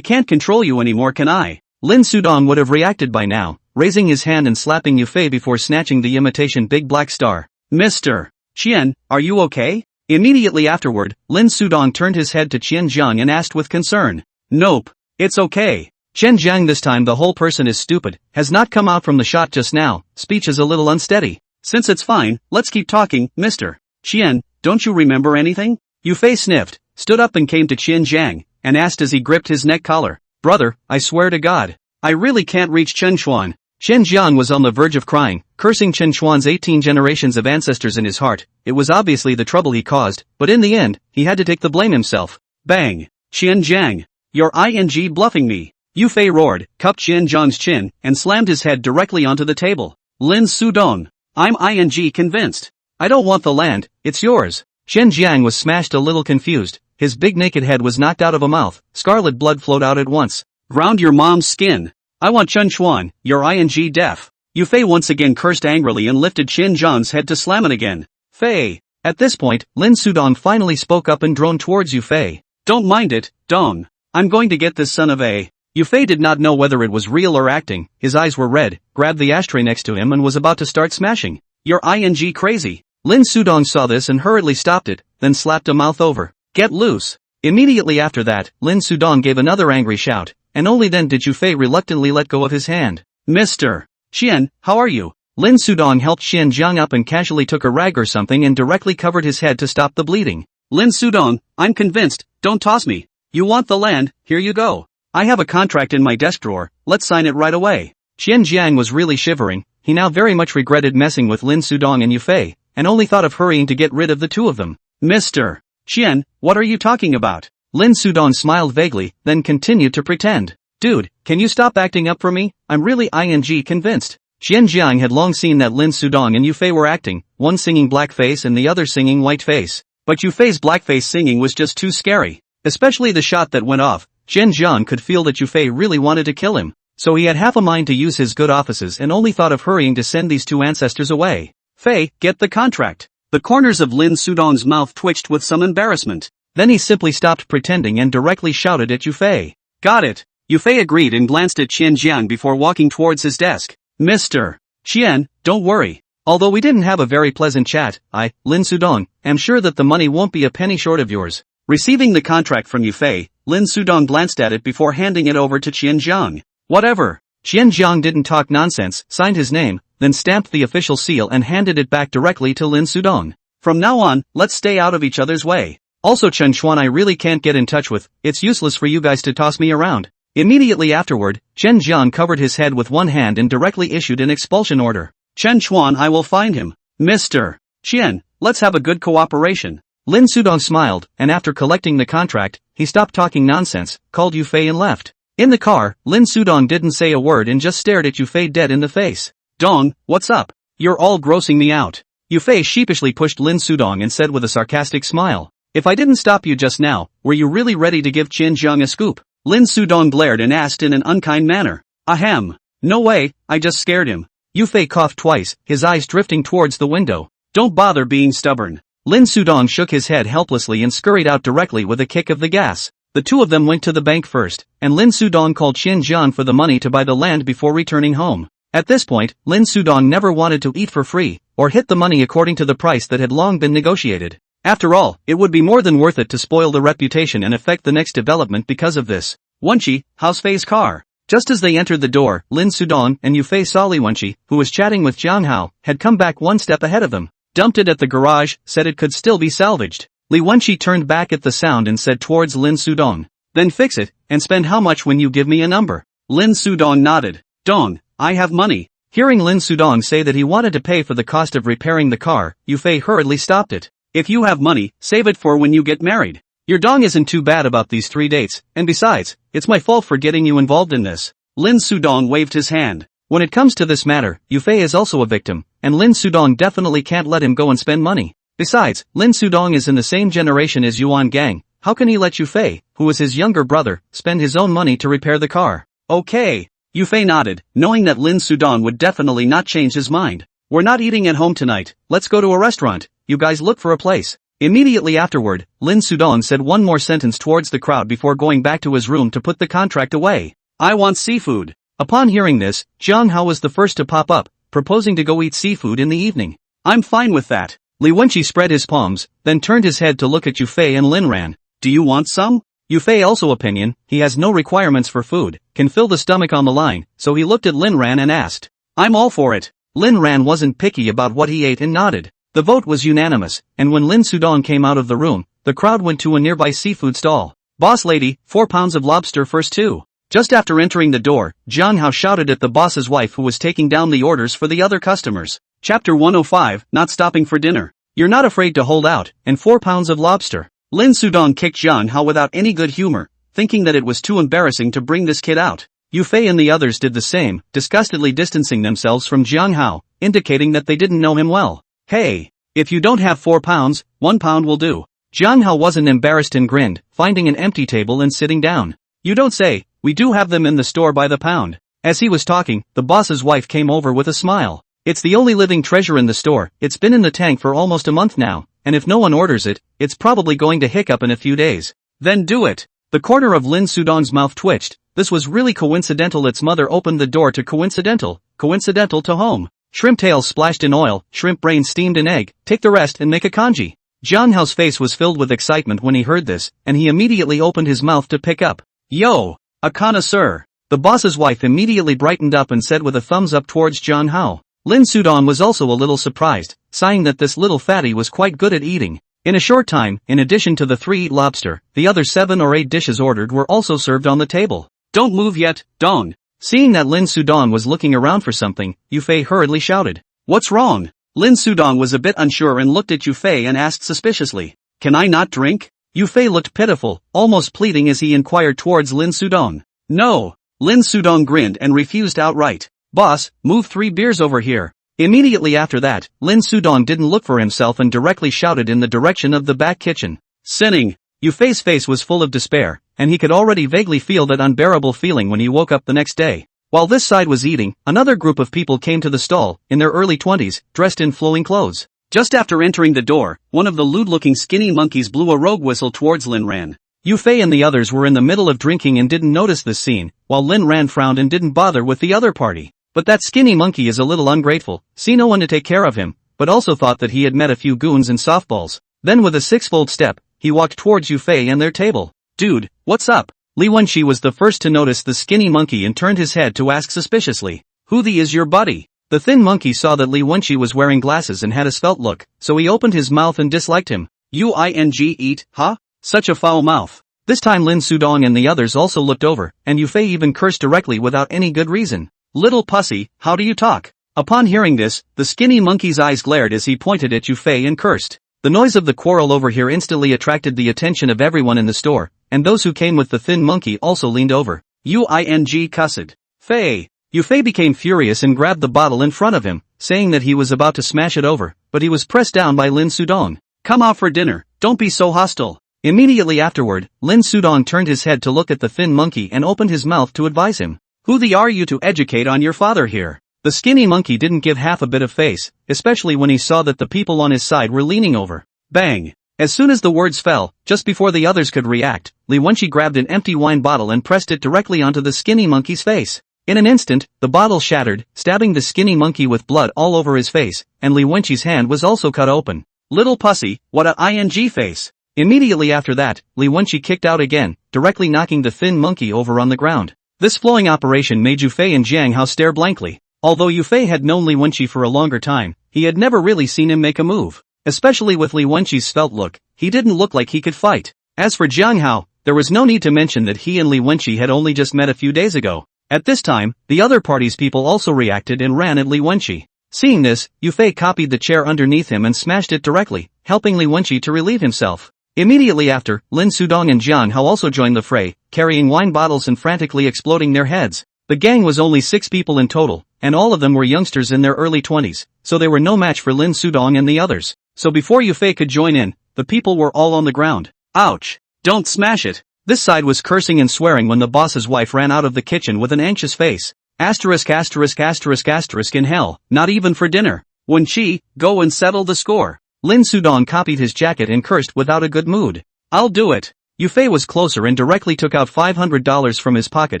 can't control you anymore, can I? Lin Sudong would have reacted by now, raising his hand and slapping Yufei before snatching the imitation big black star. Mr. Qian, are you okay? Immediately afterward, Lin Sudong turned his head to Qian Zhang and asked with concern. Nope. It's okay. Qian Zhang, this time the whole person is stupid, has not come out from the shot just now, speech is a little unsteady. Since it's fine, let's keep talking, Mr. Qian, don't you remember anything? Yufei sniffed, stood up and came to Qian Zhang, and asked as he gripped his neck collar. Brother, I swear to God, I really can't reach Chen Chuan. Qian Zhang was on the verge of crying, cursing Chen Chuan's 18 generations of ancestors in his heart. It was obviously the trouble he caused, but in the end, he had to take the blame himself. Bang! Qian Zhang, you're ing bluffing me. Yufei roared, cupped Qian Zhang's chin, and slammed his head directly onto the table. Lin Sudong, I'm ing convinced. I don't want the land, it's yours. Qian Zhang was smashed, a little confused. His big naked head was knocked out of a mouth, scarlet blood flowed out at once. Ground your mom's skin. I want Chen Chuan, you're ing deaf. Yufei once again cursed angrily and lifted Qian Zhang's head to slam it again. Fei. At this point, Lin Sudong finally spoke up and droned towards Yufei. Don't mind it, Dong. I'm going to get this son of a... Yufei did not know whether it was real or acting. His eyes were red, grabbed the ashtray next to him and was about to start smashing. You're ing crazy. Lin Sudong saw this and hurriedly stopped it, then slapped a mouth over. Get loose. Immediately after that, Lin Sudong gave another angry shout, and only then did Yufei reluctantly let go of his hand. Mr. Qian, how are you? Lin Sudong helped Qian Zhang up and casually took a rag or something and directly covered his head to stop the bleeding. Lin Sudong, I'm convinced, don't toss me. You want the land, here you go. I have a contract in my desk drawer, let's sign it right away. Qian Zhang was really shivering. He now very much regretted messing with Lin Sudong and Yufei, and only thought of hurrying to get rid of the two of them. Mr. Qian, what are you talking about? Lin Sudong smiled vaguely, then continued to pretend. Dude, can you stop acting up for me? I'm really ing convinced. Qian Zhang had long seen that Lin Sudong and Yufei were acting, one singing blackface and the other singing whiteface. But Yufei's blackface singing was just too scary. Especially the shot that went off. Qian Zhang could feel that Yufei really wanted to kill him. So he had half a mind to use his good offices and only thought of hurrying to send these two ancestors away. Fei, get the contract. The corners of Lin Sudong's mouth twitched with some embarrassment. Then he simply stopped pretending and directly shouted at Yufei. Got it. Yufei agreed and glanced at Qian Zhang before walking towards his desk. Mr. Qian, don't worry. Although we didn't have a very pleasant chat, I, Lin Sudong, am sure that the money won't be a penny short of yours. Receiving the contract from Yufei, Lin Sudong glanced at it before handing it over to Qian Zhang. Whatever. Qian Zhang didn't talk nonsense, signed his name, then stamped the official seal and handed it back directly to Lin Sudong. From now on, let's stay out of each other's way. Also Chen Chuan I really can't get in touch with, it's useless for you guys to toss me around. Immediately afterward, Chen Zhang covered his head with one hand and directly issued an expulsion order. Chen Chuan, I will find him. Mr. Qian, let's have a good cooperation. Lin Sudong smiled, and after collecting the contract, he stopped talking nonsense, called Yufei and left. In the car, Lin Sudong didn't say a word and just stared at Yufei dead in the face. Dong, what's up? You're all grossing me out. Yufei sheepishly pushed Lin Sudong and said with a sarcastic smile. If I didn't stop you just now, were you really ready to give Qian Zhang a scoop? Lin Sudong glared and asked in an unkind manner. Ahem. No way, I just scared him. Yufei coughed twice, his eyes drifting towards the window. Don't bother being stubborn. Lin Sudong shook his head helplessly and scurried out directly with a kick of the gas. The two of them went to the bank first, and Lin Sudong called Qian Zhang for the money to buy the land before returning home. At this point, Lin Sudong never wanted to eat for free, or hit the money according to the price that had long been negotiated. After all, it would be more than worth it to spoil the reputation and affect the next development because of this. Wenqi, how's Fei's car? Just as they entered the door, Lin Sudong and Yufei saw Li Wenqi, who was chatting with Jiang Hao, had come back one step ahead of them. Dumped it at the garage, said it could still be salvaged. Li Wenqi turned back at the sound and said towards Lin Sudong. Then fix it, and spend how much when you give me a number? Lin Sudong nodded. Dong, I have money. Hearing Lin Sudong say that he wanted to pay for the cost of repairing the car, Yufei hurriedly stopped it. If you have money, save it for when you get married. Your dong isn't too bad about these 3 dates, and besides, it's my fault for getting you involved in this. Lin Sudong waved his hand. When it comes to this matter, Yufei is also a victim, and Lin Sudong definitely can't let him go and spend money. Besides, Lin Sudong is in the same generation as Yuan Gang. How can he let Yufei, who is his younger brother, spend his own money to repair the car? Okay. Yufei nodded, knowing that Lin Sudong would definitely not change his mind. We're not eating at home tonight, let's go to a restaurant, you guys look for a place. Immediately afterward, Lin Sudong said one more sentence towards the crowd before going back to his room to put the contract away. I want seafood. Upon hearing this, Jiang Hao was the first to pop up, proposing to go eat seafood in the evening. I'm fine with that. Li Wenqi spread his palms, then turned his head to look at Yufei and Lin Ran. Do you want some? Yufei also opinion, he has no requirements for food, can fill the stomach on the line, so he looked at Lin Ran and asked. I'm all for it. Lin Ran wasn't picky about what he ate and nodded. The vote was unanimous, and when Lin Sudong came out of the room, the crowd went to a nearby seafood stall. Boss lady, 4 pounds of lobster first too. Just after entering the door, Jiang Hao shouted at the boss's wife who was taking down the orders for the other customers. Chapter 105, Not Stopping for Dinner. You're not afraid to hold out, and 4 pounds of lobster. Lin Sudong kicked Jiang Hao without any good humor, thinking that it was too embarrassing to bring this kid out. Yufei and the others did the same, disgustedly distancing themselves from Jiang Hao, indicating that they didn't know him well. Hey, if you don't have 4 pounds, 1 pound will do. Jiang Hao wasn't embarrassed and grinned, finding an empty table and sitting down. You don't say, we do have them in the store by the pound. As he was talking, the boss's wife came over with a smile. It's the only living treasure in the store, it's been in the tank for almost a month now, and if no one orders it, it's probably going to hiccup in a few days. Then do it. The corner of Lin Sudong's mouth twitched. This was really coincidental. Its mother opened the door to coincidental to home. Shrimp tails splashed in oil, shrimp brains steamed in egg, take the rest and make a congee. Jiang Hao's face was filled with excitement when he heard this, and he immediately opened his mouth to pick up. Yo! A connoisseur. The boss's wife immediately brightened up and said with a thumbs up towards Jiang Hao. Lin Sudong was also a little surprised, sighing that this little fatty was quite good at eating. In a short time, in addition to the 3 lobster, the other 7 or 8 dishes ordered were also served on the table. Don't move yet, Dong. Seeing that Lin Sudong was looking around for something, Yufei hurriedly shouted. What's wrong? Lin Sudong was a bit unsure and looked at Yufei and asked suspiciously. Can I not drink? Yufei looked pitiful, almost pleading as he inquired towards Lin Sudong. No. Lin Sudong grinned and refused outright. Boss, move 3 beers over here. Immediately after that, Lin Sudong didn't look for himself and directly shouted in the direction of the back kitchen. Sinning. Yufei's face was full of despair, and he could already vaguely feel that unbearable feeling when he woke up the next day. While this side was eating, another group of people came to the stall, in their early 20s, dressed in flowing clothes. Just after entering the door, one of the lewd-looking skinny monkeys blew a rogue whistle towards Lin Ran. Yufei and the others were in the middle of drinking and didn't notice this scene, while Lin Ran frowned and didn't bother with the other party. But that skinny monkey is a little ungrateful, see no one to take care of him, but also thought that he had met a few goons and softballs. Then with a 6-fold step, he walked towards Yufei and their table. Dude, what's up? Li Wenqi was the first to notice the skinny monkey and turned his head to ask suspiciously. Who the is your buddy? The thin monkey saw that Li Wenqi was wearing glasses and had a svelte look, so he opened his mouth and disliked him. Eat, huh? Such a foul mouth. This time Lin Sudong and the others also looked over, and Yufei even cursed directly without any good reason. Little pussy, how do you talk? Upon hearing this, the skinny monkey's eyes glared as he pointed at Yufei and cursed. The noise of the quarrel over here instantly attracted the attention of everyone in the store, and those who came with the thin monkey also leaned over. Cussed. Fei. Yufei became furious and grabbed the bottle in front of him, saying that he was about to smash it over, but he was pressed down by Lin Sudong. Come out for dinner, don't be so hostile. Immediately afterward, Lin Sudong turned his head to look at the thin monkey and opened his mouth to advise him. Who the are you to educate on your father here? The skinny monkey didn't give half a bit of face, especially when he saw that the people on his side were leaning over. Bang! As soon as the words fell, just before the others could react, Li Wenqi grabbed an empty wine bottle and pressed it directly onto the skinny monkey's face. In an instant, the bottle shattered, stabbing the skinny monkey with blood all over his face, and Li Wenqi's hand was also cut open. Little pussy, what a ing face! Immediately after that, Li Wenqi kicked out again, directly knocking the thin monkey over on the ground. This flowing operation made Yufei and Jiang Hao stare blankly. Although Yufei had known Li Wenqi for a longer time, he had never really seen him make a move. Especially with Li Wenqi's svelte look, he didn't look like he could fight. As for Jiang Hao, there was no need to mention that he and Li Wenqi had only just met a few days ago. At this time, the other party's people also reacted and ran at Li Wenqi. Seeing this, Yufei copied the chair underneath him and smashed it directly, helping Li Wenqi to relieve himself. Immediately after, Lin Sudong and Jiang Hao also joined the fray, carrying wine bottles and frantically exploding their heads. The gang was only 6 people in total, and all of them were youngsters in their early 20s, so they were no match for Lin Sudong and the others. So before Yufei could join in, the people were all on the ground. Ouch! Don't smash it! This side was cursing and swearing when the boss's wife ran out of the kitchen with an anxious face. Asterisk asterisk asterisk asterisk in hell, not even for dinner. Wen-chi, go and settle the score. Lin Sudong copied his jacket and cursed without a good mood. I'll do it. Yufei was closer and directly took out $500 from his pocket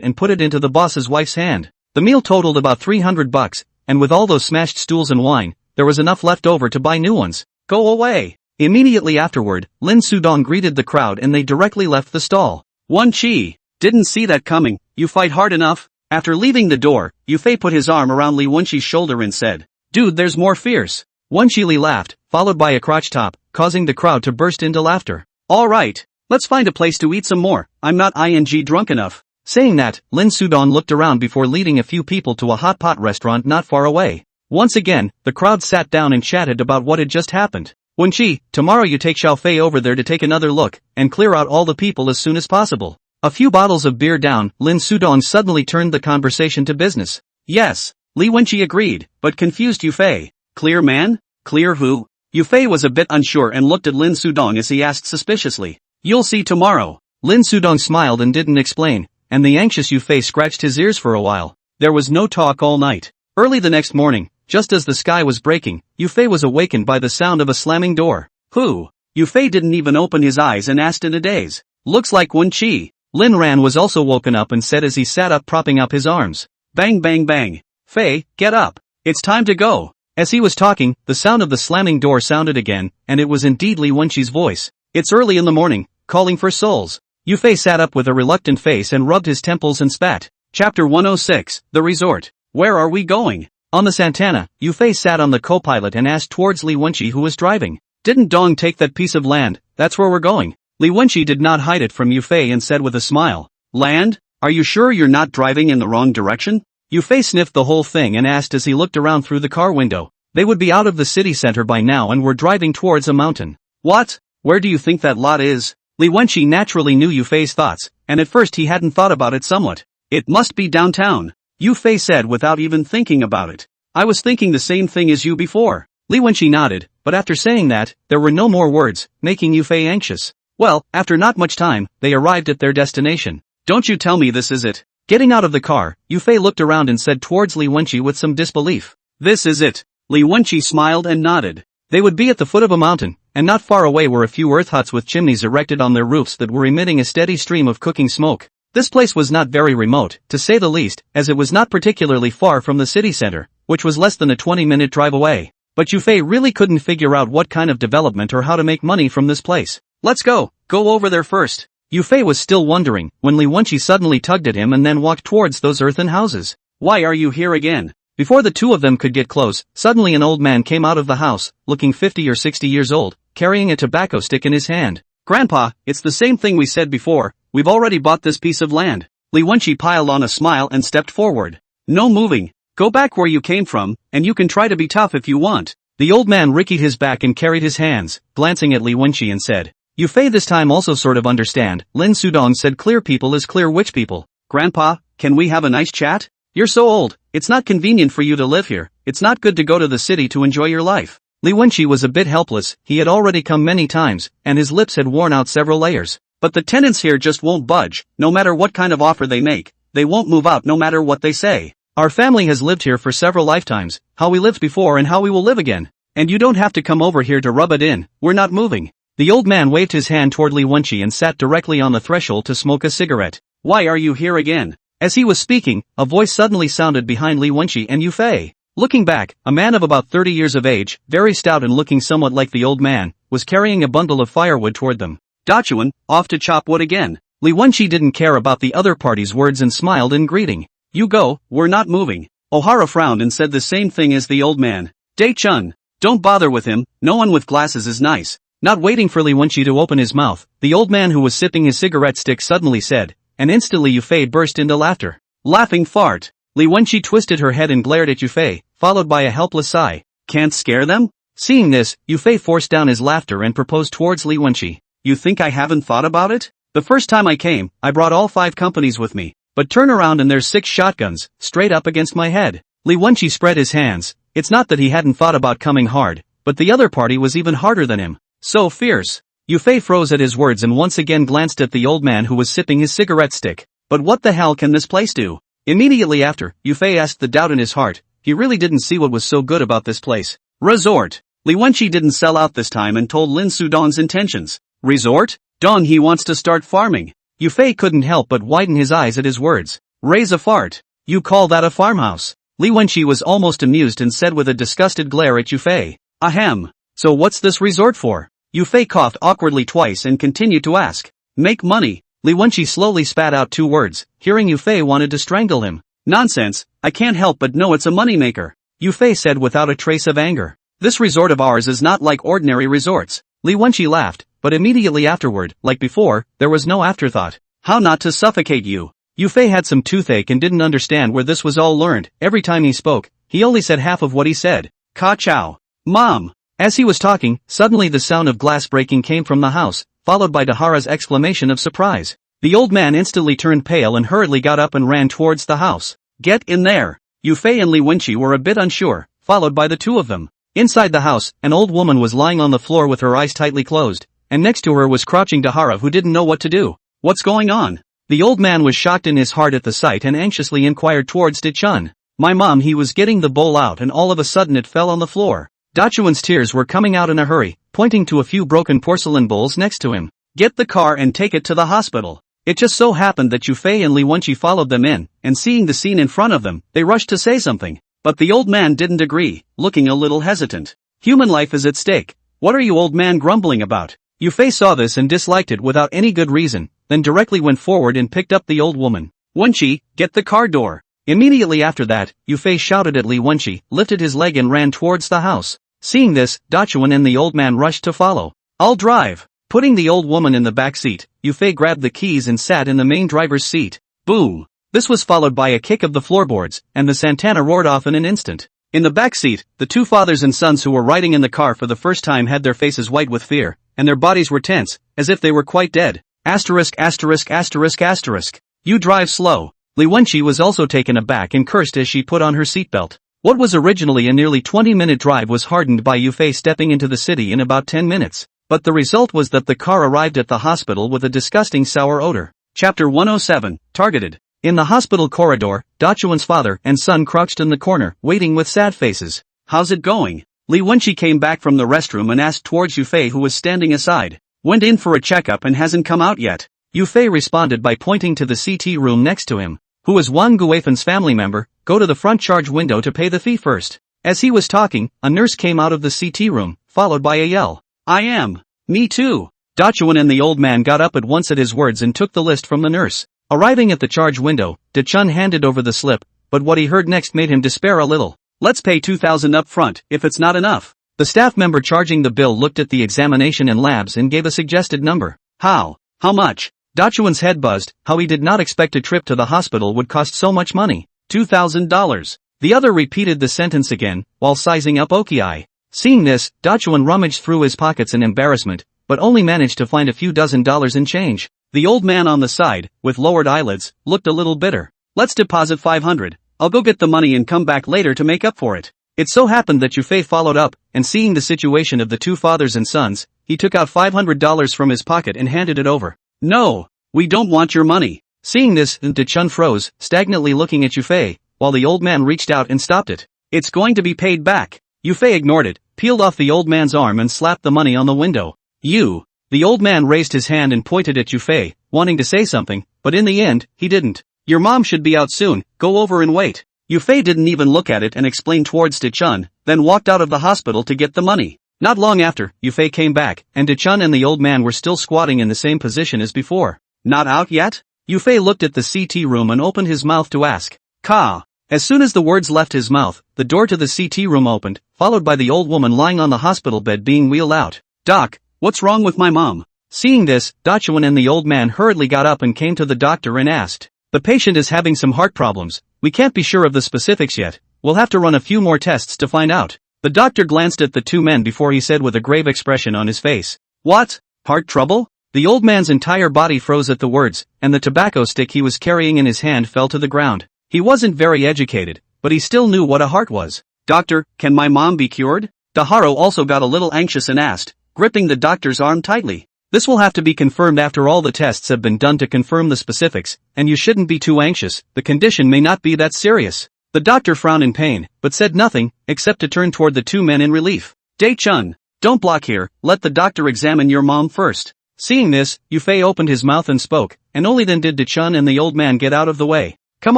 and put it into the boss's wife's hand. The meal totaled about $300, and with all those smashed stools and wine, there was enough left over to buy new ones. Go away! Immediately afterward, Lin Sudong greeted the crowd and they directly left the stall. Wen-chi, didn't see that coming, you fight hard enough? After leaving the door, Yufei put his arm around Li Wenqi's shoulder and said, Dude, there's more fierce. Wen-chi laughed, followed by a crotch top, causing the crowd to burst into laughter. Alright, let's find a place to eat some more, I'm not drunk enough. Saying that, Lin Sudong looked around before leading a few people to a hot pot restaurant not far away. Once again, the crowd sat down and chatted about what had just happened. Wen-chi, tomorrow you take Xiaofei over there to take another look, and clear out all the people as soon as possible. A few bottles of beer down, Lin Sudong suddenly turned the conversation to business. Yes, Li Wenqi agreed, but confused Yufei. Clear man? Clear who? Yufei was a bit unsure and looked at Lin Sudong as he asked suspiciously. You'll see tomorrow. Lin Sudong smiled and didn't explain, and the anxious Yufei scratched his ears for a while. There was no talk all night. Early the next morning, just as the sky was breaking, Yufei was awakened by the sound of a slamming door. Who? Yufei didn't even open his eyes and asked in a daze. Looks like Wen-chi. Lin Ran was also woken up and said as he sat up propping up his arms. Bang bang bang. Fei, get up. It's time to go. As he was talking, the sound of the slamming door sounded again, and it was indeed Li Wenqi's voice. It's early in the morning, calling for souls. Yufei sat up with a reluctant face and rubbed his temples and spat. Chapter 106, The Resort. Where are we going? On the Santana, Yufei sat on the co-pilot and asked towards Li Wenqi who was driving. Didn't Dong take that piece of land? That's where we're going. Li Wenqi did not hide it from Yufei and said with a smile. Land? Are you sure you're not driving in the wrong direction? Yufei sniffed the whole thing and asked as he looked around through the car window. They would be out of the city center by now and were driving towards a mountain. What? Where do you think that lot is? Li Wenqi naturally knew Yufei's thoughts, and at first he hadn't thought about it somewhat. It must be downtown. Yufei said without even thinking about it. I was thinking the same thing as you before. Li Wenqi nodded, but after saying that, there were no more words, making Yufei anxious. Well, after not much time, they arrived at their destination. Don't you tell me this is it. Getting out of the car, Yufei looked around and said towards Li Wenqi with some disbelief. This is it. Li Wenqi smiled and nodded. They would be at the foot of a mountain, and not far away were a few earth huts with chimneys erected on their roofs that were emitting a steady stream of cooking smoke. This place was not very remote, to say the least, as it was not particularly far from the city center, which was less than a 20-minute drive away. But Yufei really couldn't figure out what kind of development or how to make money from this place. Let's go over there first. Yufei was still wondering, when Li Wenqi suddenly tugged at him and then walked towards those earthen houses. Why are you here again? Before the two of them could get close, suddenly an old man came out of the house, looking 50 or 60 years old, carrying a tobacco stick in his hand. Grandpa, it's the same thing we said before, we've already bought this piece of land. Li Wenqi piled on a smile and stepped forward. No moving. Go back where you came from, and you can try to be tough if you want. The old man rickied his back and carried his hands, glancing at Li Wenqi and said. Yufei this time also sort of understand. Lin Sudong said clear people is clear witch people. Grandpa, can we have a nice chat? You're so old, it's not convenient for you to live here, it's not good to go to the city to enjoy your life. Li Wenqi was a bit helpless, he had already come many times, and his lips had worn out several layers. But the tenants here just won't budge, no matter what kind of offer they make, they won't move out no matter what they say. Our family has lived here for several lifetimes, how we lived before and how we will live again. And you don't have to come over here to rub it in, we're not moving. The old man waved his hand toward Li Wenqi and sat directly on the threshold to smoke a cigarette. Why are you here again? As he was speaking, a voice suddenly sounded behind Li Wenqi and Yufei. Looking back, a man of about 30 years of age, very stout and looking somewhat like the old man, was carrying a bundle of firewood toward them. Dachuan, off to chop wood again. Li Wenqi didn't care about the other party's words and smiled in greeting. You go, we're not moving. Ohara frowned and said the same thing as the old man. Dae-chun, don't bother with him, no one with glasses is nice. Not waiting for Li Wenqi to open his mouth, the old man who was sipping his cigarette stick suddenly said, and instantly Yufei burst into laughter. Laughing fart. Li Wenqi twisted her head and glared at Yufei, followed by a helpless sigh. Can't scare them? Seeing this, Yufei forced down his laughter and proposed towards Li Wenqi. You think I haven't thought about it? The first time I came, I brought all 5 companies with me. But turn around and there's 6 shotguns, straight up against my head. Li Wenqi spread his hands. It's not that he hadn't thought about coming hard, but the other party was even harder than him. So fierce. Yu Fei froze at his words and once again glanced at the old man who was sipping his cigarette stick. But what the hell can this place do? Immediately after, Yu Fei asked the doubt in his heart. He really didn't see what was so good about this place. Resort. Li Wenqi didn't sell out this time and told Lin Sudong's intentions. Resort? Dong, he wants to start farming. Yu Fei couldn't help but widen his eyes at his words. Raise a fart. You call that a farmhouse? Li Wenqi was almost amused and said with a disgusted glare at Yu Fei. Ahem. So what's this resort for? Yu Fei coughed awkwardly twice and continued to ask. Make money. Li Wenqi slowly spat out 2 words. Hearing Yu Fei wanted to strangle him. Nonsense, I can't help but know it's a moneymaker. Yu Fei said without a trace of anger. This resort of ours is not like ordinary resorts. Li Wenqi laughed, but immediately afterward, like before, there was no afterthought. How not to suffocate you? Yu Fei had some toothache and didn't understand where this was all learned. Every time he spoke, he only said half of what he said. Ka chow. Mom. As he was talking, suddenly the sound of glass breaking came from the house, followed by Dahara's exclamation of surprise. The old man instantly turned pale and hurriedly got up and ran towards the house. Get in there. Yu Fei and Li Wenqi were a bit unsure, followed by the 2 of them. Inside the house, an old woman was lying on the floor with her eyes tightly closed, and next to her was crouching Dahara who didn't know what to do. What's going on? The old man was shocked in his heart at the sight and anxiously inquired towards Dichun. My mom, he was getting the bowl out and all of a sudden it fell on the floor. Dachuan's tears were coming out in a hurry, pointing to a few broken porcelain bowls next to him. Get the car and take it to the hospital. It just so happened that Yu Fei and Li Wenqi followed them in, and seeing the scene in front of them, they rushed to say something. But the old man didn't agree, looking a little hesitant. Human life is at stake. What are you old man grumbling about? Yu Fei saw this and disliked it without any good reason, then directly went forward and picked up the old woman. Wenqi, get the car door. Immediately after that, Yu Fei shouted at Li Wenqi, lifted his leg and ran towards the house. Seeing this, Dachuan and the old man rushed to follow. I'll drive. Putting the old woman in the back seat, Yu Fei grabbed the keys and sat in the main driver's seat. Boom! This was followed by a kick of the floorboards, and the Santana roared off in an instant. In the back seat, the 2 fathers and sons who were riding in the car for the first time had their faces white with fear, and their bodies were tense, as if they were quite dead. Asterisk asterisk asterisk asterisk. You drive slow. Li Wenqi was also taken aback and cursed as she put on her seatbelt. What was originally a nearly 20-minute drive was hardened by Yu Fei stepping into the city in about 10 minutes. But the result was that the car arrived at the hospital with a disgusting sour odor. Chapter 107, Targeted. In the hospital corridor, Dachuan's father and son crouched in the corner, waiting with sad faces. How's it going? Li Wenqi came back from the restroom and asked towards Yu Fei who was standing aside. Went in for a checkup and hasn't come out yet. Yu Fei responded by pointing to the CT room next to him. Who is Wang Guifen's family member? Go to the front charge window to pay the fee first. As he was talking, a nurse came out of the CT room, followed by a yell. I am. Me too. Dachuan and the old man got up at once at his words and took the list from the nurse. Arriving at the charge window, Dichun handed over the slip, but what he heard next made him despair a little. Let's pay 2,000 up front, if it's not enough. The staff member charging the bill looked at the examination and labs and gave a suggested number. How? How much? Dachuan's head buzzed, how he did not expect a trip to the hospital would cost so much money. $2,000. The other repeated the sentence again, while sizing up Okiai. Seeing this, Dachuan rummaged through his pockets in embarrassment, but only managed to find a few dollars in change. The old man on the side, with lowered eyelids, looked a little bitter. Let's deposit 500. I'll go get the money and come back later to make up for it. It so happened that Yu Fei followed up, and seeing the situation of the 2 fathers and sons, he took out $500 from his pocket and handed it over. No, we don't want your money. Seeing this, Dichun froze, stagnantly looking at Yu Fei, while the old man reached out and stopped it. It's going to be paid back. Yu Fei ignored it, peeled off the old man's arm and slapped the money on the window. You. The old man raised his hand and pointed at Yu Fei, wanting to say something, but in the end, he didn't. Your mom should be out soon, go over and wait. Yu Fei didn't even look at it and explained towards Dichun, then walked out of the hospital to get the money. Not long after, Yu Fei came back, and Dichun and the old man were still squatting in the same position as before. Not out yet? Yu Fei looked at the CT room and opened his mouth to ask. Ka. As soon as the words left his mouth, the door to the CT room opened, followed by the old woman lying on the hospital bed being wheeled out. Doc, what's wrong with my mom? Seeing this, Dachuan and the old man hurriedly got up and came to the doctor and asked. The patient is having some heart problems. We can't be sure of the specifics yet. We'll have to run a few more tests to find out. The doctor glanced at the 2 men before he said with a grave expression on his face. What? Heart trouble? The old man's entire body froze at the words, and the tobacco stick he was carrying in his hand fell to the ground. He wasn't very educated, but he still knew what a heart was. "Doctor, can my mom be cured?" Daharo also got a little anxious and asked, gripping the doctor's arm tightly. "This will have to be confirmed after all the tests have been done to confirm the specifics, and you shouldn't be too anxious, the condition may not be that serious." The doctor frowned in pain, but said nothing, except to turn toward the two men in relief. "Dae-chun, don't block here, let the doctor examine your mom first." Seeing this, Yufei opened his mouth and spoke, and only then did Dae-chun and the old man get out of the way. "Come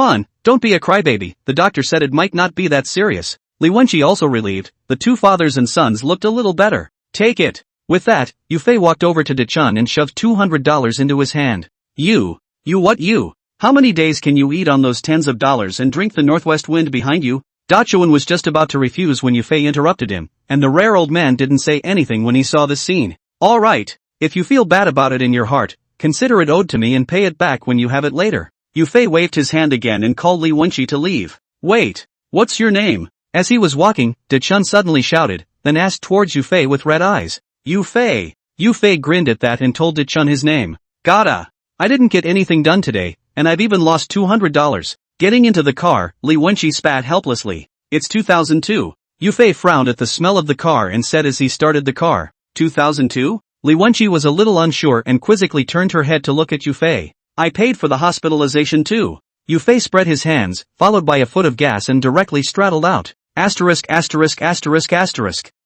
on, don't be a crybaby, the doctor said it might not be that serious." Li Wenqi also relieved, the two fathers and sons looked a little better. "Take it." With that, Yufei walked over to Dae-chun and shoved $200 into his hand. You? How many days can you eat on those tens of dollars and drink the northwest wind behind you?" Dachuan was just about to refuse when Yufei interrupted him, and the rare old man didn't say anything when he saw this scene. "All right, if you feel bad about it in your heart, consider it owed to me and pay it back when you have it later." Yufei waved his hand again and called Li Wenqi to leave. "Wait, what's your name?" As he was walking, Dae-chun suddenly shouted, then asked towards Yufei with red eyes. "Yufei." Yufei grinned at that and told Dae-chun his name. "Gotta. I didn't get anything done today, and I've even lost $200. Getting into the car, Li Wenqi spat helplessly. "It's 2002. Yufei frowned at the smell of the car and said as he started the car. 2002? Li Wenqi was a little unsure and quizzically turned her head to look at Yufei. "I paid for the hospitalization too." Yufei spread his hands, followed by a foot of gas and directly straddled out. Asterisk.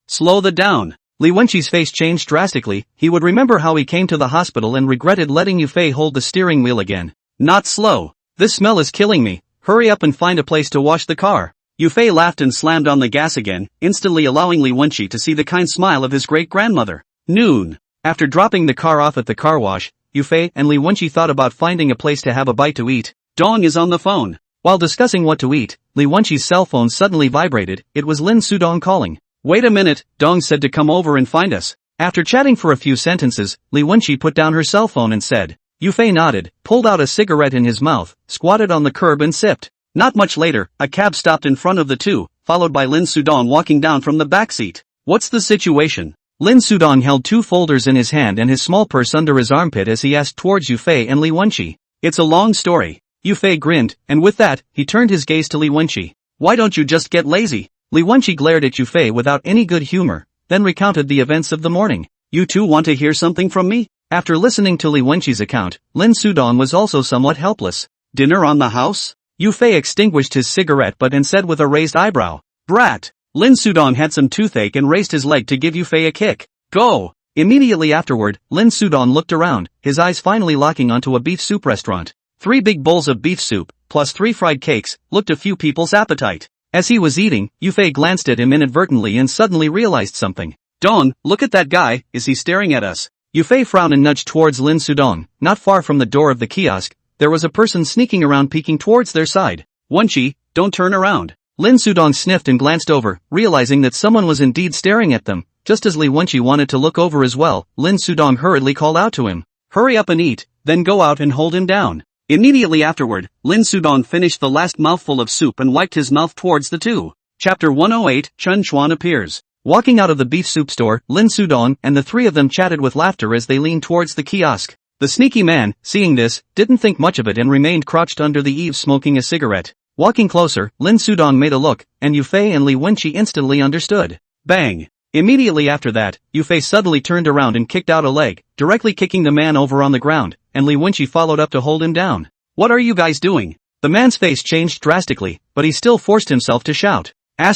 Slow the down. Li Wenqi's face changed drastically, he would remember how he came to the hospital and regretted letting Yufei hold the steering wheel again. "Not slow. This smell is killing me, hurry up and find a place to wash the car." Yufei laughed and slammed on the gas again, instantly allowing Li Wenqi to see the kind smile of his great-grandmother. Noon. After dropping the car off at the car wash, Yufei and Li Wenqi thought about finding a place to have a bite to eat. Dong is on the phone. While discussing what to eat, Li Wenqi's cell phone suddenly vibrated, it was Lin Sudong calling. "Wait a minute," Dong said to come over and find us. After chatting for a few sentences, Li Wenqi put down her cell phone and said. Yufei nodded, pulled out a cigarette in his mouth, squatted on the curb and sipped. Not much later, a cab stopped in front of the two, followed by Lin Sudong walking down from the back seat. "What's the situation?" Lin Sudong held two folders in his hand and his small purse under his armpit as he asked towards Yufei and Li Wenqi. "It's a long story." Yufei grinned, and with that, he turned his gaze to Li Wenqi. "Why don't you just get lazy?" Li Wenqi glared at Yufei without any good humor, then recounted the events of the morning. "You two want to hear something from me?" After listening to Li Wenqi's account, Lin Sudong was also somewhat helpless. "Dinner on the house?" Yufei extinguished his cigarette butt and said with a raised eyebrow. "Brat." Lin Sudong had some toothache and raised his leg to give Yufei a kick. "Go!" Immediately afterward, Lin Sudong looked around, his eyes finally locking onto a beef soup restaurant. 3 big bowls of beef soup, plus 3 fried cakes, looked a few people's appetite. As he was eating, Yufei glanced at him inadvertently and suddenly realized something. "Dong, look at that guy, is he staring at us?" Yufei frowned and nudged towards Lin Sudong. Not far from the door of the kiosk, there was a person sneaking around peeking towards their side. "Wenqi, don't turn around." Lin Sudong sniffed and glanced over, realizing that someone was indeed staring at them. Just as Li Wenqi wanted to look over as well, Lin Sudong hurriedly called out to him. "Hurry up and eat, then go out and hold him down." Immediately afterward, Lin Sudong finished the last mouthful of soup and wiped his mouth towards the two. Chapter 108, Chun Chuan appears. Walking out of the beef soup store, Lin Sudong and the three of them chatted with laughter as they leaned towards the kiosk. The sneaky man, seeing this, didn't think much of it and remained crouched under the eaves smoking a cigarette. Walking closer, Lin Sudong made a look, and Yufei and Li Wenqi instantly understood. Bang! Immediately after that, Yufei suddenly turned around and kicked out a leg, directly kicking the man over on the ground, and Li Wenqi followed up to hold him down. "What are you guys doing?" The man's face changed drastically, but he still forced himself to shout. You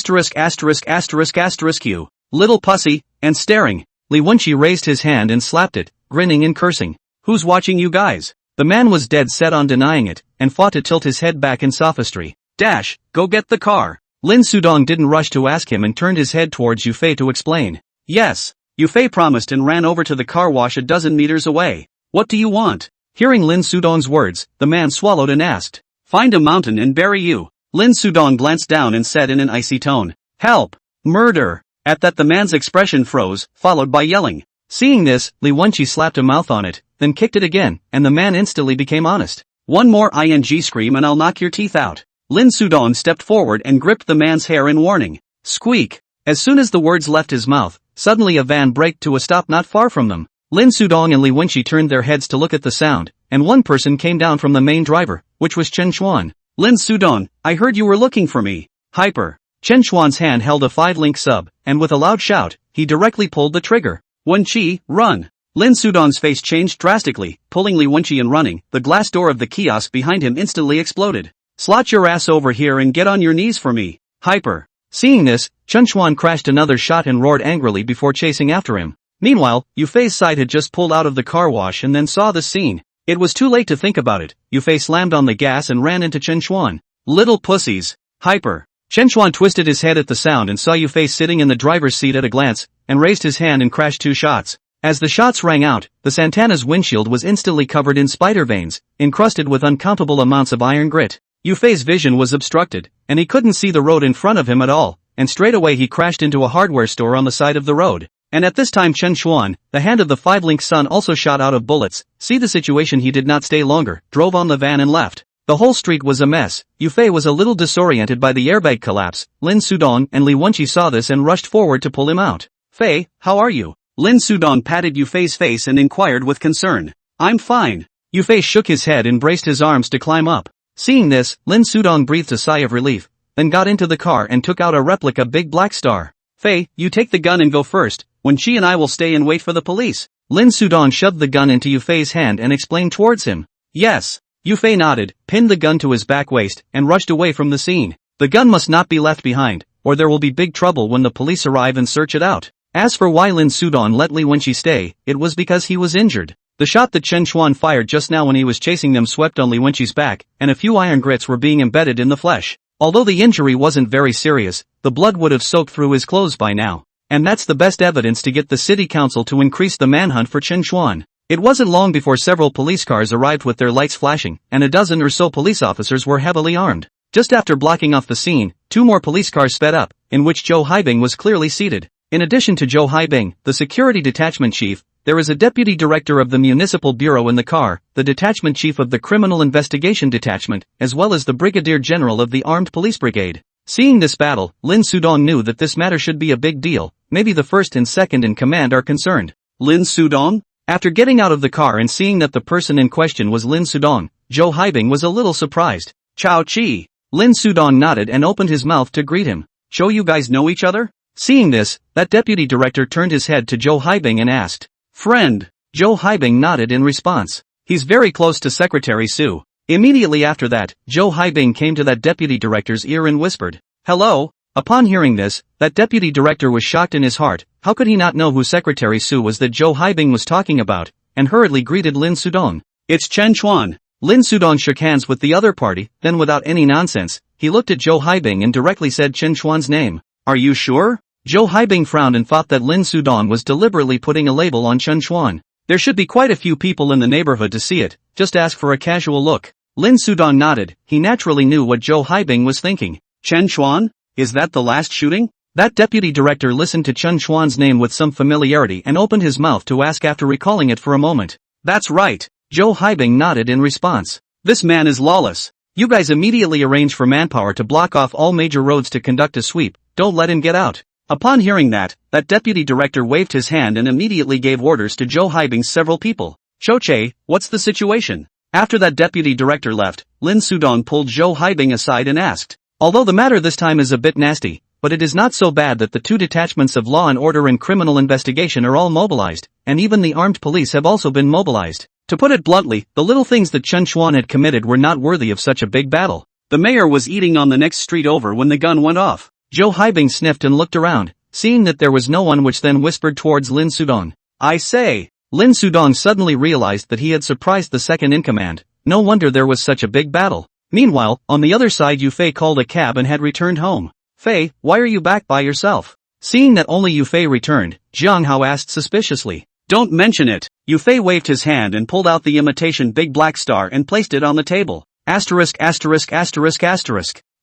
little pussy, and staring. Li Wenqi raised his hand and slapped it, grinning and cursing. "Who's watching you guys?" The man was dead set on denying it, and fought to tilt his head back in sophistry. "Dash, go get the car." Lin Sudong didn't rush to ask him and turned his head towards Yufei to explain. "Yes." Yufei promised and ran over to the car wash a dozen meters away. "What do you want?" Hearing Lin Sudong's words, the man swallowed and asked. "Find a mountain and bury you." Lin Sudong glanced down and said in an icy tone. "Help! Murder!" At that the man's expression froze, followed by yelling. Seeing this, Li Wenqi slapped a mouth on it, then kicked it again, and the man instantly became honest. "One more ing scream and I'll knock your teeth out." Lin Sudong stepped forward and gripped the man's hair in warning. Squeak! As soon as the words left his mouth, suddenly a van braked to a stop not far from them. Lin Sudong and Li Wenqi turned their heads to look at the sound, and one person came down from the main driver, which was Chen Chuan. "Lin Sudong, I heard you were looking for me." Hyper. Chen Xuan's hand held a 5-link sub, and with a loud shout, he directly pulled the trigger. Wenqi, run! Lin Sudong's face changed drastically, pulling Li Wenqi and running. The glass door of the kiosk behind him instantly exploded. Slot your ass over here and get on your knees for me. Hyper. Seeing this, Chen Xuan crashed another shot and roared angrily before chasing after him. Meanwhile, Yufei's side had just pulled out of the car wash and then saw the scene. It was too late to think about it. Yufei slammed on the gas and ran into Chen Xuan. Little pussies. Hyper. Chen Xuan twisted his head at the sound and saw Yufei sitting in the driver's seat at a glance, and raised his hand and crashed 2 shots. As the shots rang out, the Santana's windshield was instantly covered in spider veins, encrusted with uncountable amounts of iron grit. Yufei's vision was obstructed, and he couldn't see the road in front of him at all, and straight away he crashed into a hardware store on the side of the road. And at this time Chen Xuan, the hand of the 5-link sun also shot out of bullets. See the situation, he did not stay longer, drove on the van and left. The whole street was a mess. Yufei was a little disoriented by the airbag collapse. Lin Sudong and Li Wenqi saw this and rushed forward to pull him out. Fei, how are you? Lin Sudong patted Yufei's face and inquired with concern. I'm fine. Yufei shook his head and braced his arms to climb up. Seeing this, Lin Sudong breathed a sigh of relief, then got into the car and took out a replica Big Black Star. Fei, you take the gun and go first. Wenqi and I will stay and wait for the police. Lin Sudong shoved the gun into Yufei's hand and explained towards him. Yes. Yufei nodded, pinned the gun to his back waist, and rushed away from the scene. The gun must not be left behind, or there will be big trouble when the police arrive and search it out. As for why Lin Sudong let Li Wenqi stay, it was because he was injured. The shot that Chen Xuan fired just now when he was chasing them swept on Li Wenqi's back, and a few iron grits were being embedded in the flesh. Although the injury wasn't very serious, the blood would have soaked through his clothes by now. And that's the best evidence to get the city council to increase the manhunt for Chen Xuan. It wasn't long before several police cars arrived with their lights flashing, and a dozen or so police officers were heavily armed. Just after blocking off the scene, 2 more police cars sped up, in which Zhou Haibing was clearly seated. In addition to Zhou Haibing, the security detachment chief, there is a deputy director of the municipal bureau in the car, the detachment chief of the criminal investigation detachment, as well as the brigadier general of the armed police brigade. Seeing this battle, Lin Sudong knew that this matter should be a big deal. Maybe the first and second in command are concerned. Lin Sudong? After getting out of the car and seeing that the person in question was Lin Sudong, Zhou Haibing was a little surprised. Chao Chi. Lin Sudong nodded and opened his mouth to greet him. So you guys know each other? Seeing this, that deputy director turned his head to Zhou Haibing and asked. Friend. Zhou Haibing nodded in response. He's very close to Secretary Su. Immediately after that, Zhou Haibing came to that deputy director's ear and whispered. Hello? Upon hearing this, that deputy director was shocked in his heart. How could he not know who Secretary Su was that Zhou Haibing was talking about, and hurriedly greeted Lin Sudong. It's Chen Xuan. Lin Sudong shook hands with the other party, then without any nonsense, he looked at Zhou Haibing and directly said Chen Xuan's name. Are you sure? Zhou Haibing frowned and thought that Lin Sudong was deliberately putting a label on Chen Xuan. There should be quite a few people in the neighborhood to see it, just ask for a casual look. Lin Sudong nodded, he naturally knew what Zhou Haibing was thinking. Chen Xuan? Is that the last shooting? That deputy director listened to Chen Xuan's name with some familiarity and opened his mouth to ask after recalling it for a moment. That's right. Zhou Haibing nodded in response. This man is lawless. You guys immediately arrange for manpower to block off all major roads to conduct a sweep, don't let him get out. Upon hearing that deputy director waved his hand and immediately gave orders to Zhou Haibing's several people. Shoche, what's the situation? After that deputy director left, Lin Sudong pulled Zhou Haibing aside and asked. Although the matter this time is a bit nasty, but it is not so bad that the 2 detachments of law and order and criminal investigation are all mobilized, and even the armed police have also been mobilized. To put it bluntly, the little things that Chen Xuan had committed were not worthy of such a big battle. The mayor was eating on the next street over when the gun went off. Zhou Haibing sniffed and looked around, seeing that there was no one, which then whispered towards Lin Sudong. I say. Lin Sudong suddenly realized that he had surprised the second in command. No wonder there was such a big battle. Meanwhile, on the other side Yufei called a cab and had returned home. Fei, why are you back by yourself? Seeing that only Yufei returned, Jiang Hao asked suspiciously. Don't mention it. Yufei waved his hand and pulled out the imitation Big Black Star and placed it on the table. Asterisk.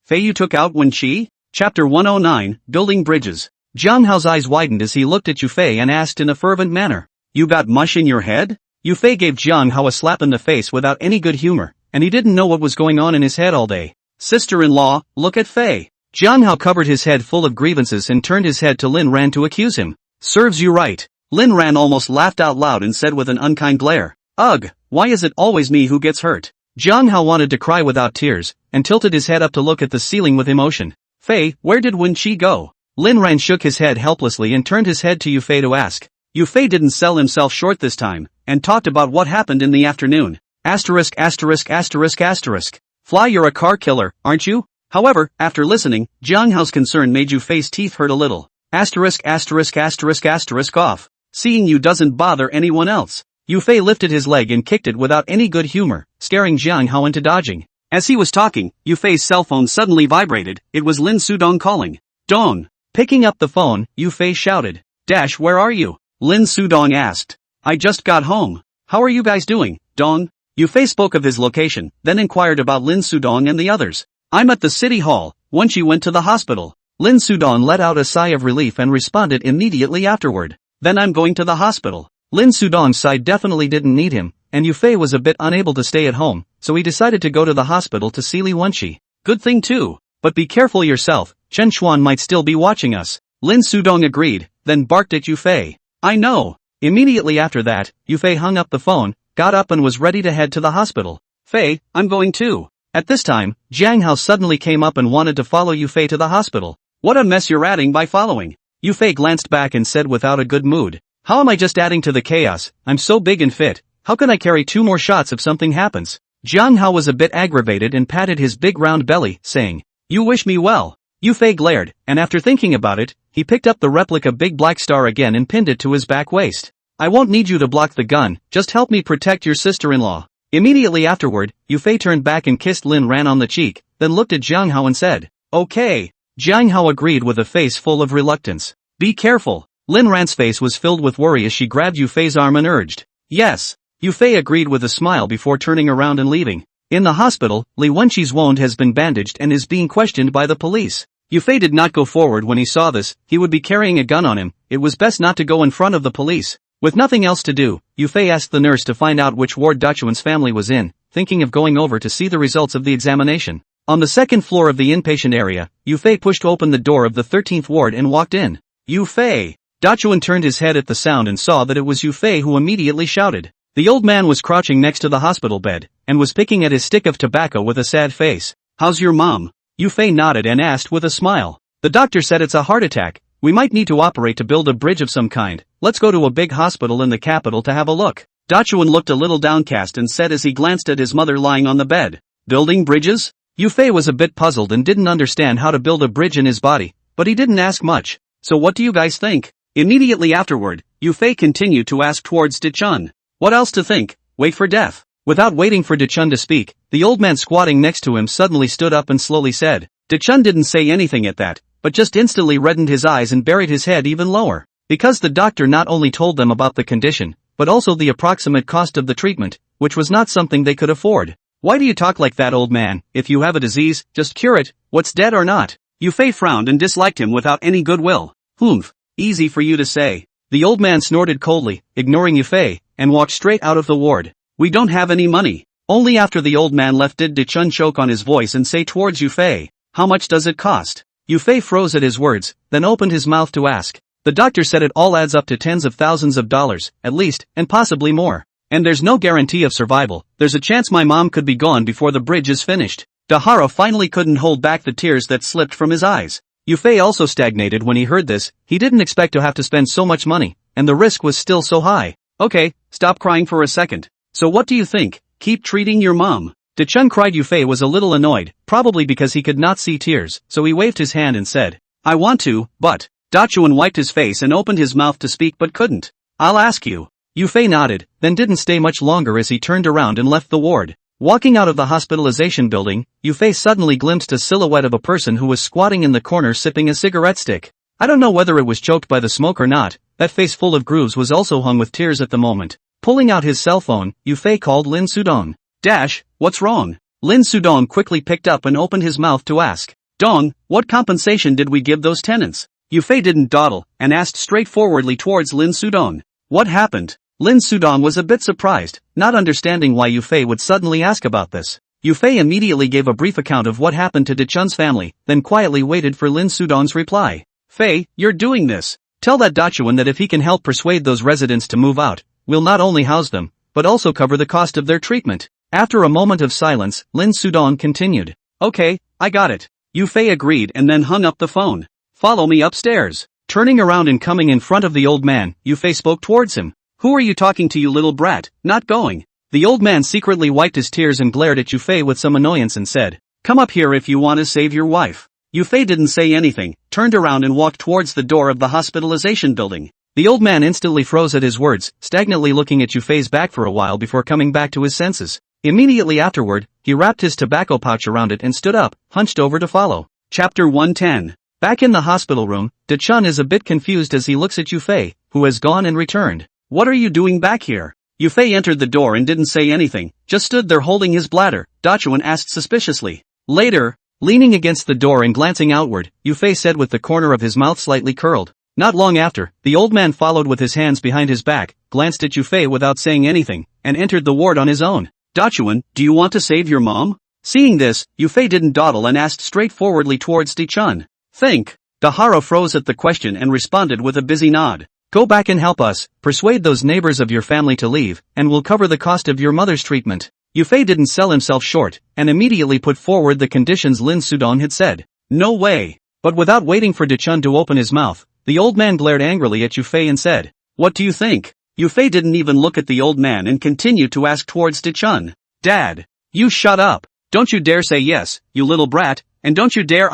Fei, you took out Wenqi? Chapter 109, Building Bridges. Jiang Hao's eyes widened as he looked at Yufei and asked in a fervent manner. You got mush in your head? Yufei gave Jiang Hao a slap in the face without any good humor, and he didn't know what was going on in his head all day. Sister-in-law, look at Fei. Jiang Hao covered his head full of grievances and turned his head to Lin Ran to accuse him. Serves you right. Lin Ran almost laughed out loud and said with an unkind glare. Ugh, why is it always me who gets hurt? Jiang Hao wanted to cry without tears, and tilted his head up to look at the ceiling with emotion. Fei, where did Wen-Chi go? Lin Ran shook his head helplessly and turned his head to Yufei to ask. Yufei didn't sell himself short this time, and talked about what happened in the afternoon. Asterisk asterisk asterisk asterisk. Fly, you're a car killer, aren't you? However, after listening, Jiang Hao's concern made Yufei's teeth hurt a little. Asterisk asterisk asterisk asterisk off. Seeing you doesn't bother anyone else. Yufei lifted his leg and kicked it without any good humor, scaring Jiang Hao into dodging. As he was talking, Yufei's cell phone suddenly vibrated. It was Lin Sudong calling. Dong. Picking up the phone, Yufei shouted. Dash, where are you? Lin Sudong asked. I just got home. How are you guys doing, Dong? Yufei spoke of his location, then inquired about Lin Sudong and the others. I'm at the city hall. Once you went to the hospital. Lin Sudong let out a sigh of relief and responded immediately afterward. Then I'm going to the hospital. Lin Sudong's side definitely didn't need him, and Yufei was a bit unable to stay at home, so he decided to go to the hospital to see Li Wenqi. Good thing too. But be careful yourself, Chen Xuan might still be watching us. Lin Sudong agreed, then barked at Yufei. I know. Immediately after that, Yufei hung up the phone, got up and was ready to head to the hospital. Fei, I'm going too. At this time, Jiang Hao suddenly came up and wanted to follow Yufei to the hospital. What a mess you're adding by following. Yufei glanced back and said without a good mood. How am I just adding to the chaos? I'm so big and fit. How can I carry 2 more shots if something happens? Jiang Hao was a bit aggravated and patted his big round belly, saying, You wish me well. Yufei glared, and after thinking about it, he picked up the replica Big Black Star again and pinned it to his back waist. I won't need you to block the gun, just help me protect your sister-in-law. Immediately afterward, Yufei turned back and kissed Lin Ran on the cheek, then looked at Jiang Hao and said, Okay. Jiang Hao agreed with a face full of reluctance. Be careful. Lin Ran's face was filled with worry as she grabbed Yufei's arm and urged. Yes. Yufei agreed with a smile before turning around and leaving. In the hospital, Li Wenqi's wound has been bandaged and is being questioned by the police. Yufei did not go forward when he saw this. He would be carrying a gun on him. It was best not to go in front of the police. With nothing else to do, Yufei asked the nurse to find out which ward Dachuan's family was in, thinking of going over to see the results of the examination. On the second floor of the inpatient area, Yufei pushed open the door of the 13th ward and walked in. Yufei! Dachuan turned his head at the sound and saw that it was Yufei, who immediately shouted. The old man was crouching next to the hospital bed, and was picking at his stick of tobacco with a sad face. How's your mom? Yufei nodded and asked with a smile. The doctor said it's a heart attack. We might need to operate to build a bridge of some kind. Let's go to a big hospital in the capital to have a look. Dachuan looked a little downcast and said as he glanced at his mother lying on the bed. Building bridges? Yufei was a bit puzzled and didn't understand how to build a bridge in his body, but he didn't ask much. So what do you guys think? Immediately afterward, Yufei continued to ask towards Dichun. What else to think? Wait for death. Without waiting for Dichun to speak, the old man squatting next to him suddenly stood up and slowly said. Dichun didn't say anything at that, but just instantly reddened his eyes and buried his head even lower. Because the doctor not only told them about the condition, but also the approximate cost of the treatment, which was not something they could afford. Why do you talk like that, old man? If you have a disease, just cure it, what's dead or not. Yufei frowned and disliked him without any goodwill. Humph, easy for you to say. The old man snorted coldly, ignoring Yufei, and walked straight out of the ward. We don't have any money. Only after the old man left did Dichun choke on his voice and say towards Yufei, how much does it cost? Yufei froze at his words, then opened his mouth to ask. The doctor said it all adds up to tens of thousands of dollars, at least, and possibly more. And there's no guarantee of survival. There's a chance my mom could be gone before the bridge is finished. Dahara finally couldn't hold back the tears that slipped from his eyes. Yufei also stagnated when he heard this. He didn't expect to have to spend so much money, and the risk was still so high. Okay, stop crying for a second. So what do you think? Keep treating your mom. Dichun cried. Yufei was a little annoyed, probably because he could not see tears, so he waved his hand and said, I want to, but... Dachuan wiped his face and opened his mouth to speak but couldn't. I'll ask you. Yufei nodded, then didn't stay much longer as he turned around and left the ward. Walking out of the hospitalization building, Yufei suddenly glimpsed a silhouette of a person who was squatting in the corner sipping a cigarette stick. I don't know whether it was choked by the smoke or not. That face full of grooves was also hung with tears at the moment. Pulling out his cell phone, Yufei called Lin Sudong. Dash, what's wrong? Lin Sudong quickly picked up and opened his mouth to ask. Dong, what compensation did we give those tenants? Yufei didn't dawdle, and asked straightforwardly towards Lin Sudong. What happened? Lin Sudong was a bit surprised, not understanding why Yufei would suddenly ask about this. Yufei immediately gave a brief account of what happened to Dichun's family, then quietly waited for Lin Sudong's reply. Fei, you're doing this. Tell that Dachuan that if he can help persuade those residents to move out, we'll not only house them, but also cover the cost of their treatment. After a moment of silence, Lin Sudong continued. Okay, I got it. Yufei agreed and then hung up the phone. Follow me upstairs. Turning around and coming in front of the old man, Yufei spoke towards him. Who are you talking to, you little brat? Not going. The old man secretly wiped his tears and glared at Yufei with some annoyance and said, come up here if you want to save your wife. Yufei didn't say anything, turned around and walked towards the door of the hospitalization building. The old man instantly froze at his words, stagnantly looking at Yufei's back for a while before coming back to his senses. Immediately afterward, he wrapped his tobacco pouch around it and stood up, hunched over to follow. Chapter 110. Back in the hospital room, De-chun is a bit confused as he looks at Yufei, who has gone and returned. What are you doing back here? Yufei entered the door and didn't say anything, just stood there holding his bladder. De-chun asked suspiciously. Later, leaning against the door and glancing outward, Yufei said with the corner of his mouth slightly curled. Not long after, the old man followed with his hands behind his back, glanced at Yufei without saying anything, and entered the ward on his own. De-chun, do you want to save your mom? Seeing this, Yufei didn't dawdle and asked straightforwardly towards De-chun. Think. Dahara froze at the question and responded with a busy nod. Go back and help us, persuade those neighbors of your family to leave, and we'll cover the cost of your mother's treatment. Yufei didn't sell himself short, and immediately put forward the conditions Lin Sudong had said. No way. But without waiting for De-chun to open his mouth, the old man glared angrily at Yufei and said, what do you think? Yufei didn't even look at the old man and continued to ask towards De-chun. Dad. You shut up. Don't you dare say yes, you little brat, and don't you dare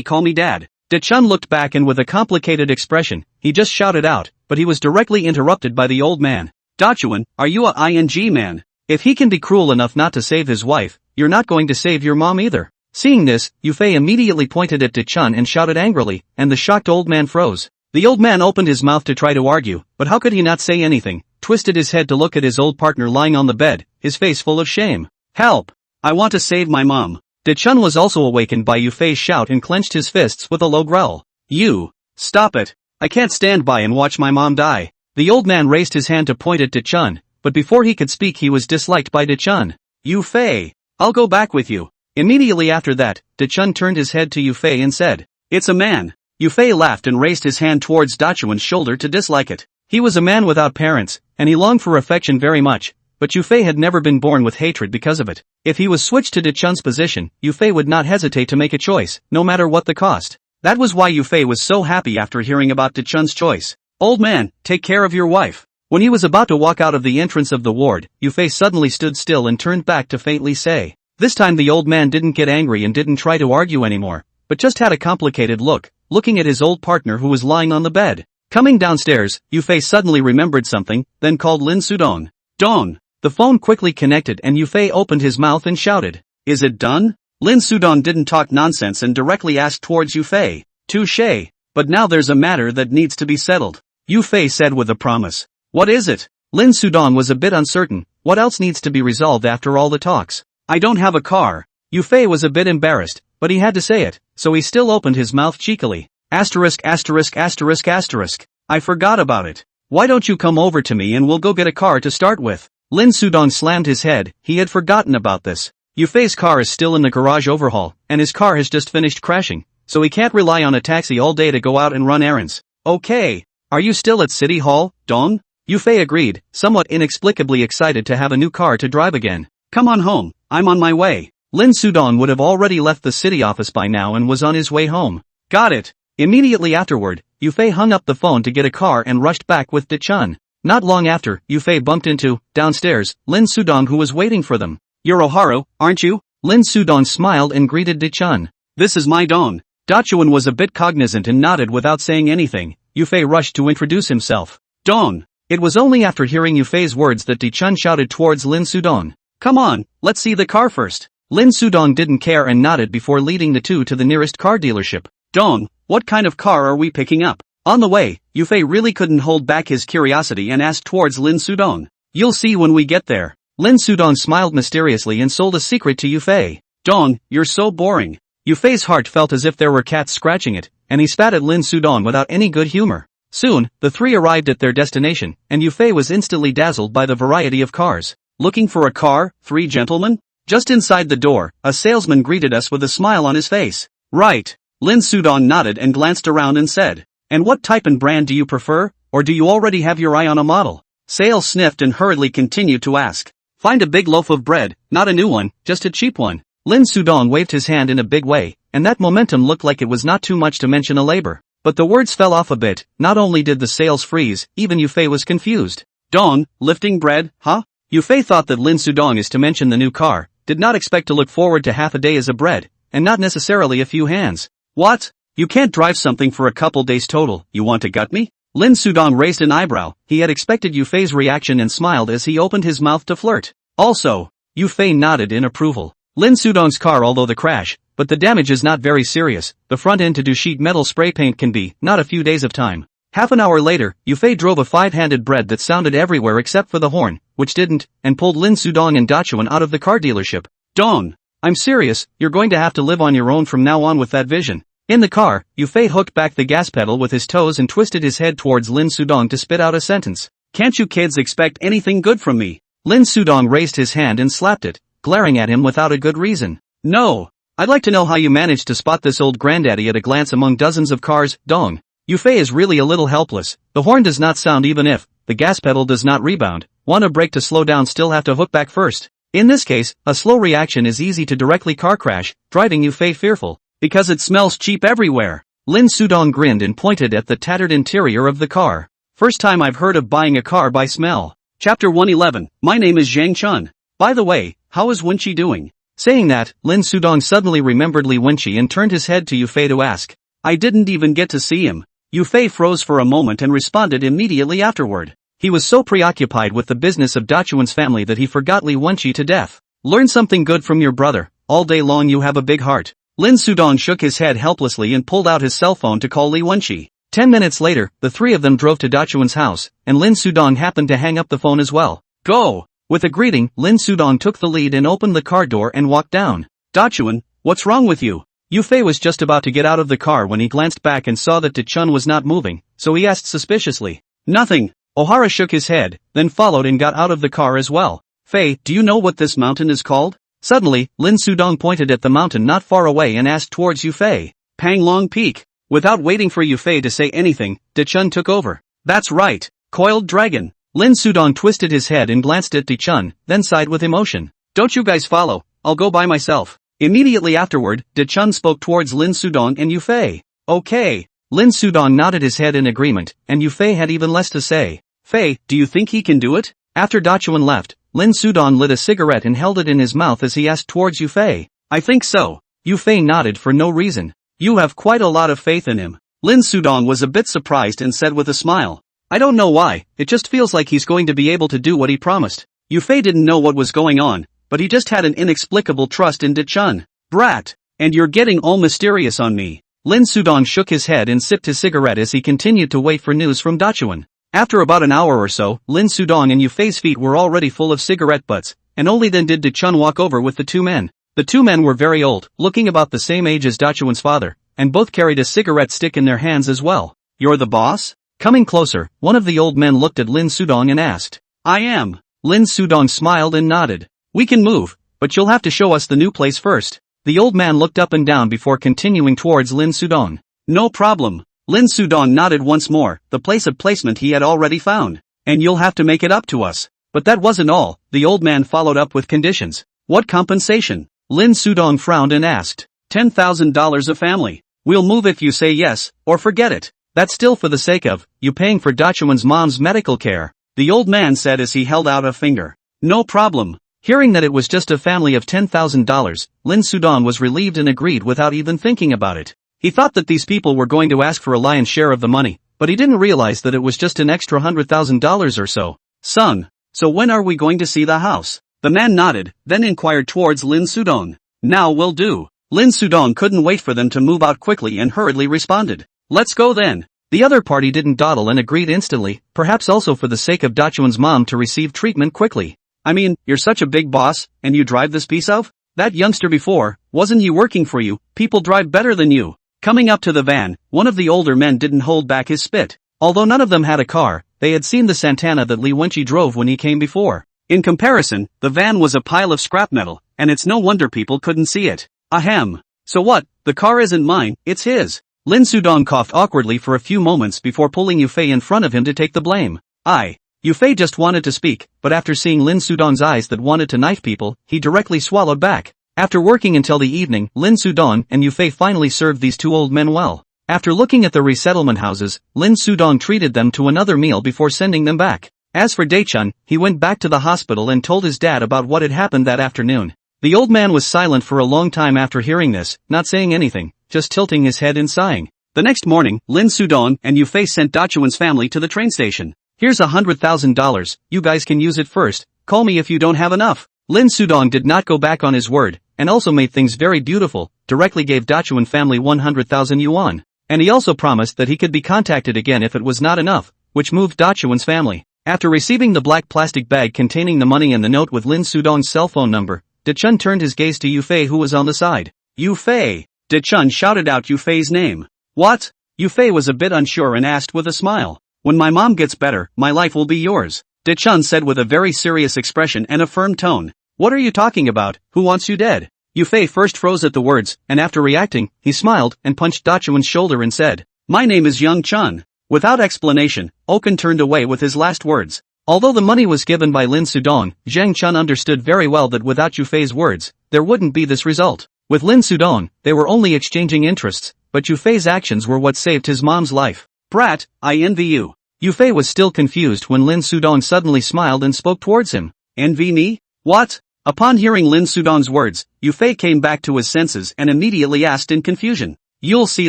call me dad. De-chun looked back and with a complicated expression, he just shouted out, but he was directly interrupted by the old man. De-chun, are you a ing man? If he can be cruel enough not to save his wife, you're not going to save your mom either. Seeing this, Yufei immediately pointed at De-chun and shouted angrily, and the shocked old man froze. The old man opened his mouth to try to argue, but how could he not say anything, twisted his head to look at his old partner lying on the bed, his face full of shame. Help! I want to save my mom. De-chun was also awakened by Yufei's shout and clenched his fists with a low growl. You! Stop it! I can't stand by and watch my mom die. The old man raised his hand to point at De-chun, but before he could speak he was disliked by De-chun. Yufei! I'll go back with you. Immediately after that, De-chun turned his head to Yufei and said, it's a man. Yufei laughed and raised his hand towards De-chun's shoulder to dislike it. He was a man without parents, and he longed for affection very much, but Yufei had never been born with hatred because of it. If he was switched to De-chun's position, Yufei would not hesitate to make a choice, no matter what the cost. That was why Yufei was so happy after hearing about De-chun's choice. Old man, take care of your wife. When he was about to walk out of the entrance of the ward, Yufei suddenly stood still and turned back to faintly say. This time the old man didn't get angry and didn't try to argue anymore, but just had a complicated look, looking at his old partner who was lying on the bed. Coming downstairs, Yufei suddenly remembered something, then called Lin Sudong. Dong! The phone quickly connected and Yufei opened his mouth and shouted. Is it done? Lin Sudong didn't talk nonsense and directly asked towards Yufei. Touché. But now there's a matter that needs to be settled. Yufei said with a promise. What is it? Lin Sudong was a bit uncertain. What else needs to be resolved after all the talks? I don't have a car. Yufei was a bit embarrassed, but he had to say it, so he still opened his mouth cheekily. Asterisk asterisk asterisk asterisk. I forgot about it. Why don't you come over to me and we'll go get a car to start with? Lin Sudong slammed his head, he had forgotten about this. Yufei's car is still in the garage overhaul, and his car has just finished crashing, so he can't rely on a taxi all day to go out and run errands. Okay. Are you still at City Hall, Dong? Yufei agreed, somewhat inexplicably excited to have a new car to drive again. Come on home, I'm on my way. Lin Sudong would have already left the city office by now and was on his way home. Got it. Immediately afterward, Yufei hung up the phone to get a car and rushed back with De-chun. Not long after, Yufei bumped into, downstairs, Lin Sudong who was waiting for them. You're Oharu, aren't you? Lin Sudong smiled and greeted De-chun. This is my Dong. De-chun was a bit cognizant and nodded without saying anything. Yufei rushed to introduce himself. Dong. It was only after hearing Yufei's words that De-chun shouted towards Lin Sudong. Come on, let's see the car first. Lin Sudong didn't care and nodded before leading the two to the nearest car dealership. Dong, what kind of car are we picking up? On the way, Yufei really couldn't hold back his curiosity and asked towards Lin Sudong. You'll see when we get there. Lin Sudong smiled mysteriously and sold a secret to Yufei. Dong, you're so boring. Yufei's heart felt as if there were cats scratching it, and he spat at Lin Sudong without any good humor. Soon, the three arrived at their destination, and Yufei was instantly dazzled by the variety of cars. Looking for a car, three gentlemen? Just inside the door, a salesman greeted us with a smile on his face. Right. Lin Sudong nodded and glanced around and said. And what type and brand do you prefer, or do you already have your eye on a model? Sale sniffed and hurriedly continued to ask. Find a big loaf of bread, not a new one, just a cheap one. Lin Sudong waved his hand in a big way, and and that momentum looked like it was not too much to mention a labor. But the words fell off a bit. Not only did the sales freeze, even Yufei was confused. Dong, lifting bread, huh? Yufei thought that Lin Sudong is to mention the new car, did not expect to look forward to half a day as a bread, and not necessarily a few hands. What? You can't drive something for a couple days total, you want to gut me? Lin Sudong raised an eyebrow. He had expected Yufei's reaction and smiled as he opened his mouth to flirt. Also, Yufei nodded in approval. Lin Sudong's car, although the crash, but the damage is not very serious. The front end to do sheet metal spray paint can be, not a few days of time. Half an hour later, Yufei drove a five-handed bread that sounded everywhere except for the horn, which didn't, and pulled Lin Sudong and Dachuan out of the car dealership. Dong, I'm serious, you're going to have to live on your own from now on with that vision. In the car, Yufei hooked back the gas pedal with his toes and twisted his head towards Lin Sudong to spit out a sentence. Can't you kids expect anything good from me? Lin Sudong raised his hand and slapped it, glaring at him without a good reason. No. I'd like to know how you managed to spot this old granddaddy at a glance among dozens of cars, Dong. Yufei is really a little helpless. The horn does not sound even if the gas pedal does not rebound. Want a brake to slow down, still have to hook back first. In this case, a slow reaction is easy to directly car crash, driving Yufei fearful. Because it smells cheap everywhere. Lin Sudong grinned and pointed at the tattered interior of the car. First time I've heard of buying a car by smell. Chapter 111. My name is Zhang Chun. By the way, how is Wenqi doing? Saying that, Lin Sudong suddenly remembered Li Wenqi and turned his head to Yufei to ask. I didn't even get to see him. Yufei froze for a moment and responded immediately afterward. He was so preoccupied with the business of Dachuan's family that he forgot Li Wenqi to death. Learn something good from your brother. All day long you have a big heart. Lin Sudong shook his head helplessly and pulled out his cell phone to call Li Wenqi. 10 minutes later, the three of them drove to Dachuan's house, and Lin Sudong happened to hang up the phone as well. Go! With a greeting, Lin Sudong took the lead and opened the car door and walked down. Dachuan, what's wrong with you? Yufei was just about to get out of the car when he glanced back and saw that Dachun was not moving, so he asked suspiciously. Nothing. Ohara shook his head, then followed and got out of the car as well. Fei, do you know what this mountain is called? Suddenly, Lin Sudong pointed at the mountain not far away and asked towards Yufei. Panglong Peak. Without waiting for Yufei to say anything, Dachun took over. That's right, Coiled Dragon. Lin Sudong twisted his head and glanced at Dachun, then sighed with emotion. Don't you guys follow, I'll go by myself. Immediately afterward, Dachun spoke towards Lin Sudong and Yufei. Okay. Lin Sudong nodded his head in agreement, and Yufei had even less to say. Fei, do you think he can do it? After Dachuan left, Lin Sudong lit a cigarette and held it in his mouth as he asked towards Yufei. I think so. Yufei nodded for no reason. You have quite a lot of faith in him. Lin Sudong was a bit surprised and said with a smile. I don't know why, it just feels like he's going to be able to do what he promised. Yufei didn't know what was going on, but he just had an inexplicable trust in Dachun. Brat, and you're getting all mysterious on me. Lin Sudong shook his head and sipped his cigarette as he continued to wait for news from Dachuan. After about an hour or so, Lin Sudong and Yufei's feet were already full of cigarette butts, and only then did Dachun walk over with the two men. The two men were very old, looking about the same age as Dachuan's father, and both carried a cigarette stick in their hands as well. You're the boss? Coming closer, one of the old men looked at Lin Sudong and asked. I am. Lin Sudong smiled and nodded. We can move, but you'll have to show us the new place first. The old man looked up and down before continuing towards Lin Sudong. No problem. Lin Sudong nodded once more, the place of placement he had already found. And you'll have to make it up to us. But that wasn't all, the old man followed up with conditions. What compensation? Lin Sudong frowned and asked. $10,000 a family. We'll move if you say yes, or forget it. That's still for the sake of you paying for Dachuan's mom's medical care, the old man said as he held out a finger. No problem. Hearing that it was just a family of $10,000, Lin Sudong was relieved and agreed without even thinking about it. He thought that these people were going to ask for a lion's share of the money, but he didn't realize that it was just an extra $100,000 or so. Son, so when are we going to see the house? The man nodded, then inquired towards Lin Sudong. Now will do. Lin Sudong couldn't wait for them to move out quickly and hurriedly responded. Let's go then. The other party didn't dawdle and agreed instantly, perhaps also for the sake of Dachuan's mom to receive treatment quickly. I mean, you're such a big boss, and you drive this piece of? That youngster before, wasn't he working for you? People drive better than you. Coming up to the van, one of the older men didn't hold back his spit. Although none of them had a car, they had seen the Santana that Li Wenqi drove when he came before. In comparison, the van was a pile of scrap metal, and it's no wonder people couldn't see it. Ahem. So what, the car isn't mine, it's his. Lin Sudong coughed awkwardly for a few moments before pulling Yufei in front of him to take the blame. Yufei just wanted to speak, but after seeing Lin Sudong's eyes that wanted to knife people, he directly swallowed back. After working until the evening, Lin Sudong and Yufei finally served these two old men well. After looking at the resettlement houses, Lin Sudong treated them to another meal before sending them back. As for Daechun, he went back to the hospital and told his dad about what had happened that afternoon. The old man was silent for a long time after hearing this, not saying anything, just tilting his head and sighing. The next morning, Lin Sudong and Yufei sent Dachuan's family to the train station. Here's $100,000, you guys can use it first, call me if you don't have enough. Lin Sudong did not go back on his word, and also made things very beautiful, directly gave Dachuan family 100,000 yuan. And he also promised that he could be contacted again if it was not enough, which moved Dachuan's family. After receiving the black plastic bag containing the money and the note with Lin Sudong's cell phone number, Daechun turned his gaze to Yufei who was on the side. Yufei! Daechun shouted out Yufei's name. What? Yufei was a bit unsure and asked with a smile. When my mom gets better, my life will be yours, Daechun said with a very serious expression and a firm tone. What are you talking about, who wants you dead? Yufei first froze at the words, and after reacting, he smiled and punched Dachuan's shoulder and said, My name is Young Chun. Without explanation, Okan turned away with his last words. Although the money was given by Lin Sudong, Zhang Chun understood very well that without Yufei's words, there wouldn't be this result. With Lin Sudong, they were only exchanging interests, but Yufei's actions were what saved his mom's life. Brat, I envy you. Yufei was still confused when Lin Sudong suddenly smiled and spoke towards him. Envy me? What? Upon hearing Lin Sudong's words, Yufei came back to his senses and immediately asked in confusion. You'll see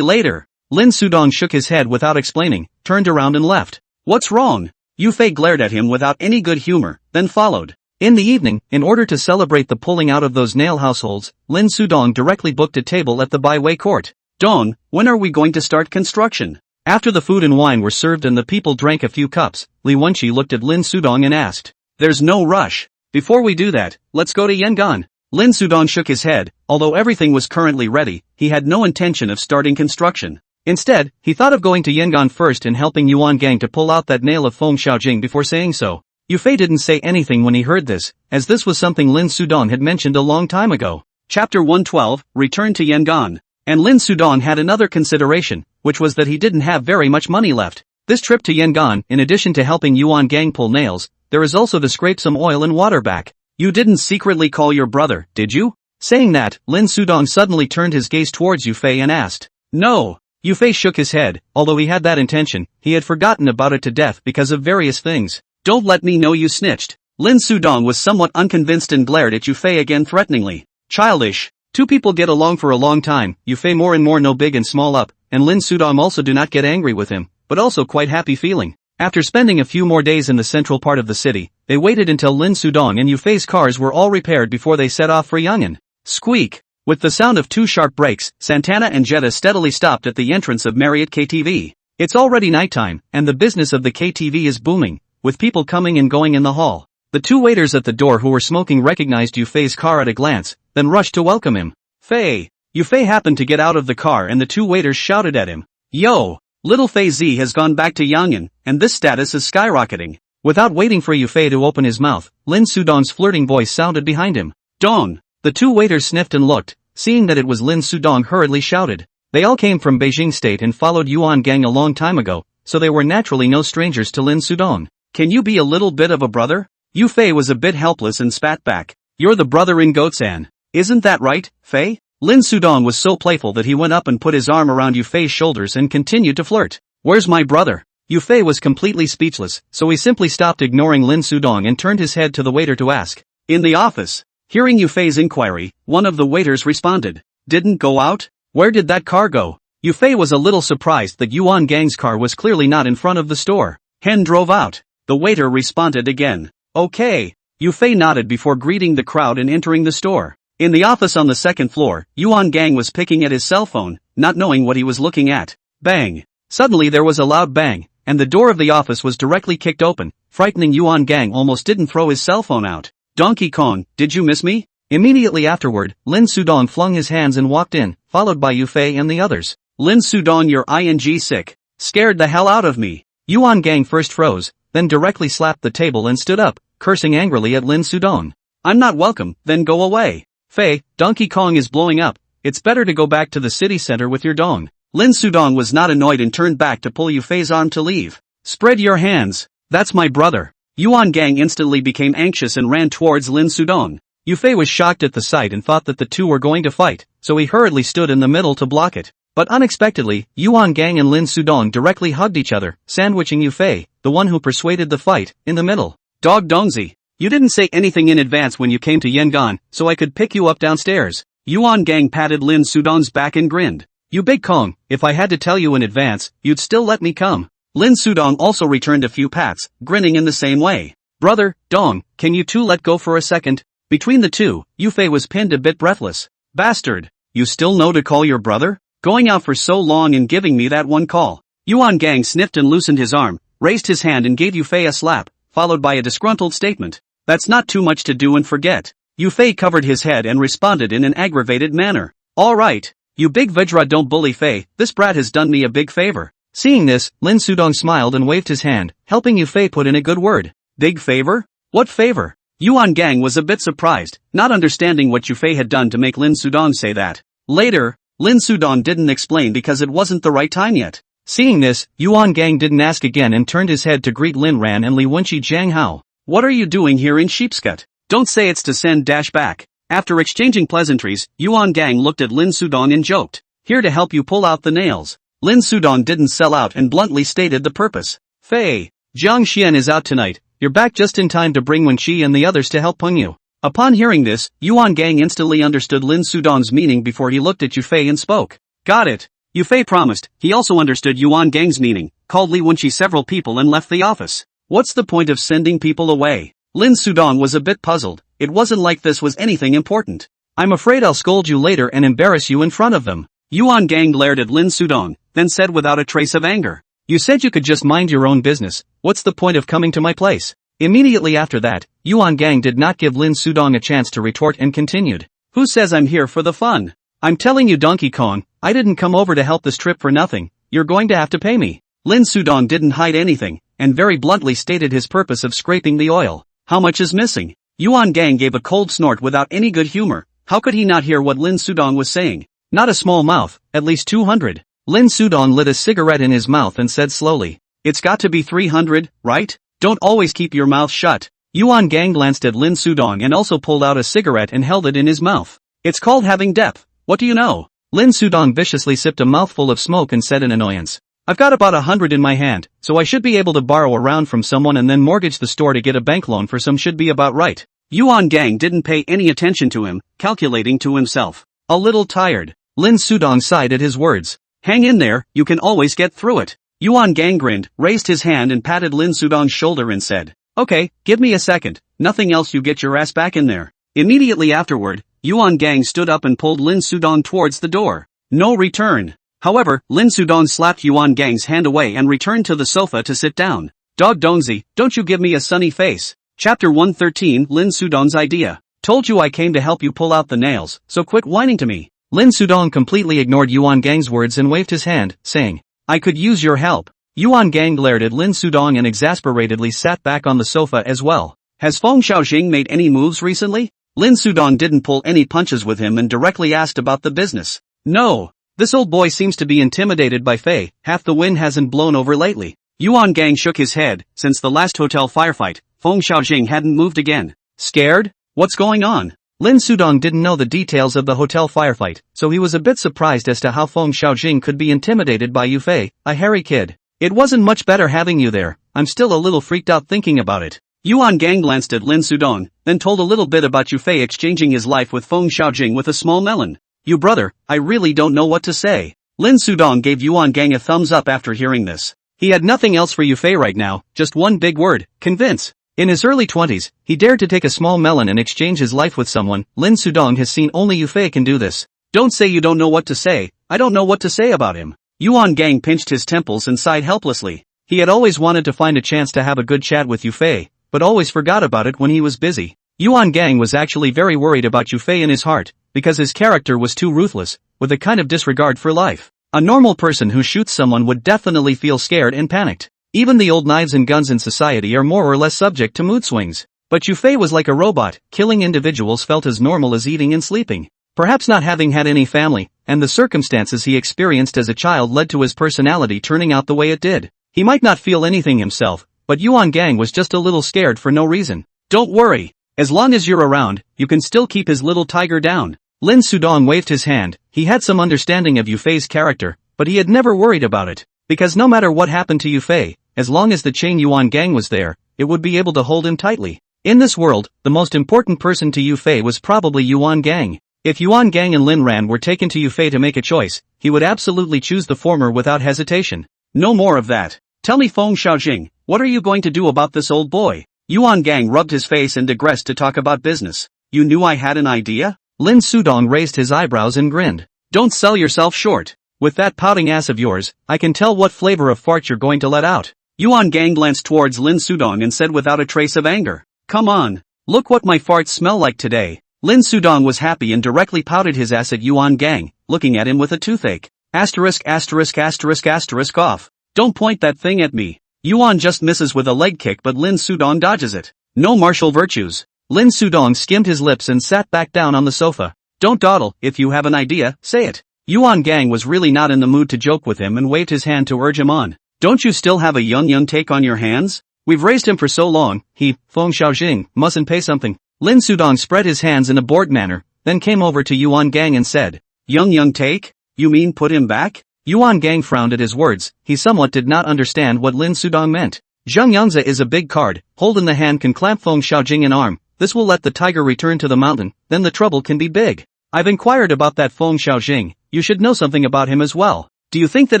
later. Lin Sudong shook his head without explaining, turned around and left. What's wrong? Yufei glared at him without any good humor, then followed. In the evening, in order to celebrate the pulling out of those nail households, Lin Sudong directly booked a table at the Baiwei court. Dong, when are we going to start construction? After the food and wine were served and the people drank a few cups, Li Wenqi looked at Lin Sudong and asked. There's no rush. Before we do that, let's go to Yangon. Lin Sudong shook his head, although everything was currently ready, he had no intention of starting construction. Instead, he thought of going to Yangon first and helping Yuan Gang to pull out that nail of Feng Xiaojing before saying so. Yufei didn't say anything when he heard this, as this was something Lin Sudong had mentioned a long time ago. Chapter 112, Return to Yangon. And Lin Sudong had another consideration, which was that he didn't have very much money left. This trip to Yangon, in addition to helping Yuan Gang pull nails, there is also to scrape some oil and water back. You didn't secretly call your brother, did you? Saying that, Lin Sudong suddenly turned his gaze towards Yufei and asked. No. Yufei shook his head, although he had that intention, he had forgotten about it to death because of various things. Don't let me know you snitched. Lin Sudong was somewhat unconvinced and glared at Yufei again threateningly. Childish. Two people get along for a long time, Yufei more and more know big and small up, and Lin Sudong also do not get angry with him, but also quite happy feeling. After spending a few more days in the central part of the city, they waited until Lin Sudong and Yufei's cars were all repaired before they set off for Yangon. Squeak! With the sound of two sharp brakes, Santana and Jetta steadily stopped at the entrance of Marriott KTV. It's already nighttime, and the business of the KTV is booming, with people coming and going in the hall. The two waiters at the door who were smoking recognized Yufei's car at a glance, then rushed to welcome him. Fei! Yufei happened to get out of the car and the two waiters shouted at him. Yo! Little Fei Z has gone back to Yangon, and this status is skyrocketing. Without waiting for Yufei to open his mouth, Lin Sudong's flirting voice sounded behind him. Dong! The two waiters sniffed and looked, seeing that it was Lin Sudong hurriedly shouted. They all came from Beijing State and followed Yuan Gang a long time ago, so they were naturally no strangers to Lin Sudong. Can you be a little bit of a brother? Yufei was a bit helpless and spat back. You're the brother in Goatsan. Isn't that right, Fei? Lin Sudong was so playful that he went up and put his arm around Yufei's shoulders and continued to flirt. Where's my brother? Yufei was completely speechless, so he simply stopped ignoring Lin Sudong and turned his head to the waiter to ask. In the office. Hearing Yufei's inquiry, one of the waiters responded. Didn't go out? Where did that car go? Yufei was a little surprised that Yuan Gang's car was clearly not in front of the store. Hen drove out. The waiter responded again. Okay. Yufei nodded before greeting the crowd and entering the store. In the office on the second floor, Yuan Gang was picking at his cell phone, not knowing what he was looking at. Bang! Suddenly there was a loud bang, and the door of the office was directly kicked open, frightening Yuan Gang almost didn't throw his cell phone out. Donkey Kong, did you miss me? Immediately afterward, Lin Sudong flung his hands and walked in, followed by Yufei and the others. Lin Sudong, you're ing sick. Scared the hell out of me. Yuan Gang first froze, then directly slapped the table and stood up, cursing angrily at Lin Sudong. I'm not welcome, then go away. Fei, Donkey Kong is blowing up, it's better to go back to the city center with your dong. Lin Sudong was not annoyed and turned back to pull Yufei's arm to leave. Spread your hands, that's my brother. Yuan Gang instantly became anxious and ran towards Lin Sudong. Yufei was shocked at the sight and thought that the two were going to fight, so he hurriedly stood in the middle to block it. But unexpectedly, Yuan Gang and Lin Sudong directly hugged each other, sandwiching Yufei, the one who persuaded the fight, in the middle. Dog Dongzi. You didn't say anything in advance when you came to Yangon, so I could pick you up downstairs. Yuan Gang patted Lin Sudong's back and grinned. You big Kong, if I had to tell you in advance, you'd still let me come. Lin Sudong also returned a few pats, grinning in the same way. Brother, Dong, can you two let go for a second? Between the two, Yufei was pinned a bit breathless. Bastard, you still know to call your brother? Going out for so long and giving me that one call. Yuan Gang sniffed and loosened his arm, raised his hand and gave Yufei a slap, followed by a disgruntled statement. That's not too much to do and forget. Yufei covered his head and responded in an aggravated manner. Alright, you big Vajra, don't bully Fei, this brat has done me a big favor. Seeing this, Lin Sudong smiled and waved his hand, helping Yufei put in a good word. Big favor? What favor? Yuan Gang was a bit surprised, not understanding what Yufei had done to make Lin Sudong say that. Later, Lin Sudong didn't explain because it wasn't the right time yet. Seeing this, Yuan Gang didn't ask again and turned his head to greet Lin Ran and Li Wenqi Jiang Hao. What are you doing here in Sheepscut? Don't say it's to send dash back. After exchanging pleasantries, Yuan Gang looked at Lin Sudong and joked. Here to help you pull out the nails. Lin Sudong didn't sell out and bluntly stated the purpose. Fei, Jiang Xian is out tonight. You're back just in time to bring Wenqi and the others to help Peng you. Upon hearing this, Yuan Gang instantly understood Lin Sudong's meaning before he looked at Yufei and spoke. Got it. Yufei promised. He also understood Yuan Gang's meaning, called Li Wenqi several people and left the office. What's the point of sending people away? Lin Sudong was a bit puzzled. It wasn't like this was anything important. I'm afraid I'll scold you later and embarrass you in front of them. Yuan Gang glared at Lin Sudong, then said without a trace of anger. You said you could just mind your own business, what's the point of coming to my place? Immediately after that, Yuan Gang did not give Lin Sudong a chance to retort and continued. Who says I'm here for the fun? I'm telling you Donkey Kong, I didn't come over to help this trip for nothing, you're going to have to pay me. Lin Sudong didn't hide anything, and very bluntly stated his purpose of scraping the oil. How much is missing? Yuan Gang gave a cold snort without any good humor. How could he not hear what Lin Sudong was saying? Not a small mouth, at least 200. Lin Sudong lit a cigarette in his mouth and said slowly. It's got to be 300, right? Don't always keep your mouth shut. Yuan Gang glanced at Lin Sudong and also pulled out a cigarette and held it in his mouth. It's called having depth. What do you know? Lin Sudong viciously sipped a mouthful of smoke and said in annoyance. I've got about 100 in my hand, so I should be able to borrow around from someone and then mortgage the store to get a bank loan for some should be about right. Yuan Gang didn't pay any attention to him, calculating to himself. A little tired. Lin Sudong sighed at his words. Hang in there, you can always get through it. Yuan Gang grinned, raised his hand and patted Lin Sudong's shoulder and said. Okay, give me a second, nothing else you get your ass back in there. Immediately afterward, Yuan Gang stood up and pulled Lin Sudong towards the door. No return. However, Lin Sudong slapped Yuan Gang's hand away and returned to the sofa to sit down. Dog Dongzi, don't you give me a sunny face. Chapter 113 Lin Sudong's idea. Told you I came to help you pull out the nails, so quit whining to me. Lin Sudong completely ignored Yuan Gang's words and waved his hand, saying, I could use your help. Yuan Gang glared at Lin Sudong and exasperatedly sat back on the sofa as well. Has Feng Xiaojing made any moves recently? Lin Sudong didn't pull any punches with him and directly asked about the business. No. This old boy seems to be intimidated by Fei, half the wind hasn't blown over lately. Yuan Gang shook his head. Since the last hotel firefight, Feng Xiaojing hadn't moved again. Scared? What's going on? Lin Sudong didn't know the details of the hotel firefight, so he was a bit surprised as to how Feng Xiaojing could be intimidated by Yufei, a hairy kid. It wasn't much better having you there, I'm still a little freaked out thinking about it. Yuan Gang glanced at Lin Sudong, then told a little bit about Yufei exchanging his life with Feng Xiaojing with a small melon. You brother, I really don't know what to say. Lin Sudong gave Yuan Gang a thumbs up after hearing this. He had nothing else for Yufei right now, just one big word, convince. In his early 20s, he dared to take a small melon and exchange his life with someone. Lin Sudong has seen only Yufei can do this. Don't say you don't know what to say, I don't know what to say about him. Yuan Gang pinched his temples and sighed helplessly. He had always wanted to find a chance to have a good chat with Yufei, but always forgot about it when he was busy. Yuan Gang was actually very worried about Yufei in his heart, because his character was too ruthless, with a kind of disregard for life. A normal person who shoots someone would definitely feel scared and panicked. Even the old knives and guns in society are more or less subject to mood swings. But Yufei was like a robot, killing individuals felt as normal as eating and sleeping. Perhaps not having had any family, and the circumstances he experienced as a child led to his personality turning out the way it did. He might not feel anything himself, but Yuan Gang was just a little scared for no reason. Don't worry. As long as you're around, you can still keep his little tiger down. Lin Sudong waved his hand. He had some understanding of Yufei's character, but he had never worried about it. Because no matter what happened to Yufei, as long as the Chain Yuan gang was there, it would be able to hold him tightly. In this world, the most important person to Yufei was probably Yuan gang. If Yuan gang and Lin Ran were taken to Yufei to make a choice, he would absolutely choose the former without hesitation. No more of that. Tell me Feng Xiaojing, what are you going to do about this old boy? Yuan gang rubbed his face and digressed to talk about business. You knew I had an idea? Lin Sudong raised his eyebrows and grinned. Don't sell yourself short. With that pouting ass of yours, I can tell what flavor of fart you're going to let out. Yuan gang glanced towards Lin Sudong and said without a trace of anger. Come on. Look what my farts smell like today. Lin Sudong was happy and directly pouted his ass at Yuan gang, looking at him with a toothache. Asterisk asterisk asterisk asterisk off. Don't point that thing at me. Yuan just misses with a leg kick but Lin Sudong dodges it. No martial virtues. Lin Sudong skimmed his lips and sat back down on the sofa. Don't dawdle, if you have an idea, say it. Yuan gang was really not in the mood to joke with him and waved his hand to urge him on. Don't you still have a young take on your hands? We've raised him for so long, Feng Xiaojing, mustn't pay something. Lin Sudong spread his hands in a bored manner, then came over to Yuan gang and said, Young take? You mean put him back? Yuan gang frowned at his words. He somewhat did not understand what Lin Sudong meant. Zhang Yangzi is a big card. Hold in the hand can clamp Feng Xiaojing an arm. This will let the tiger return to the mountain, then the trouble can be big. I've inquired about that Feng Xiaojing. You should know something about him as well. Do you think that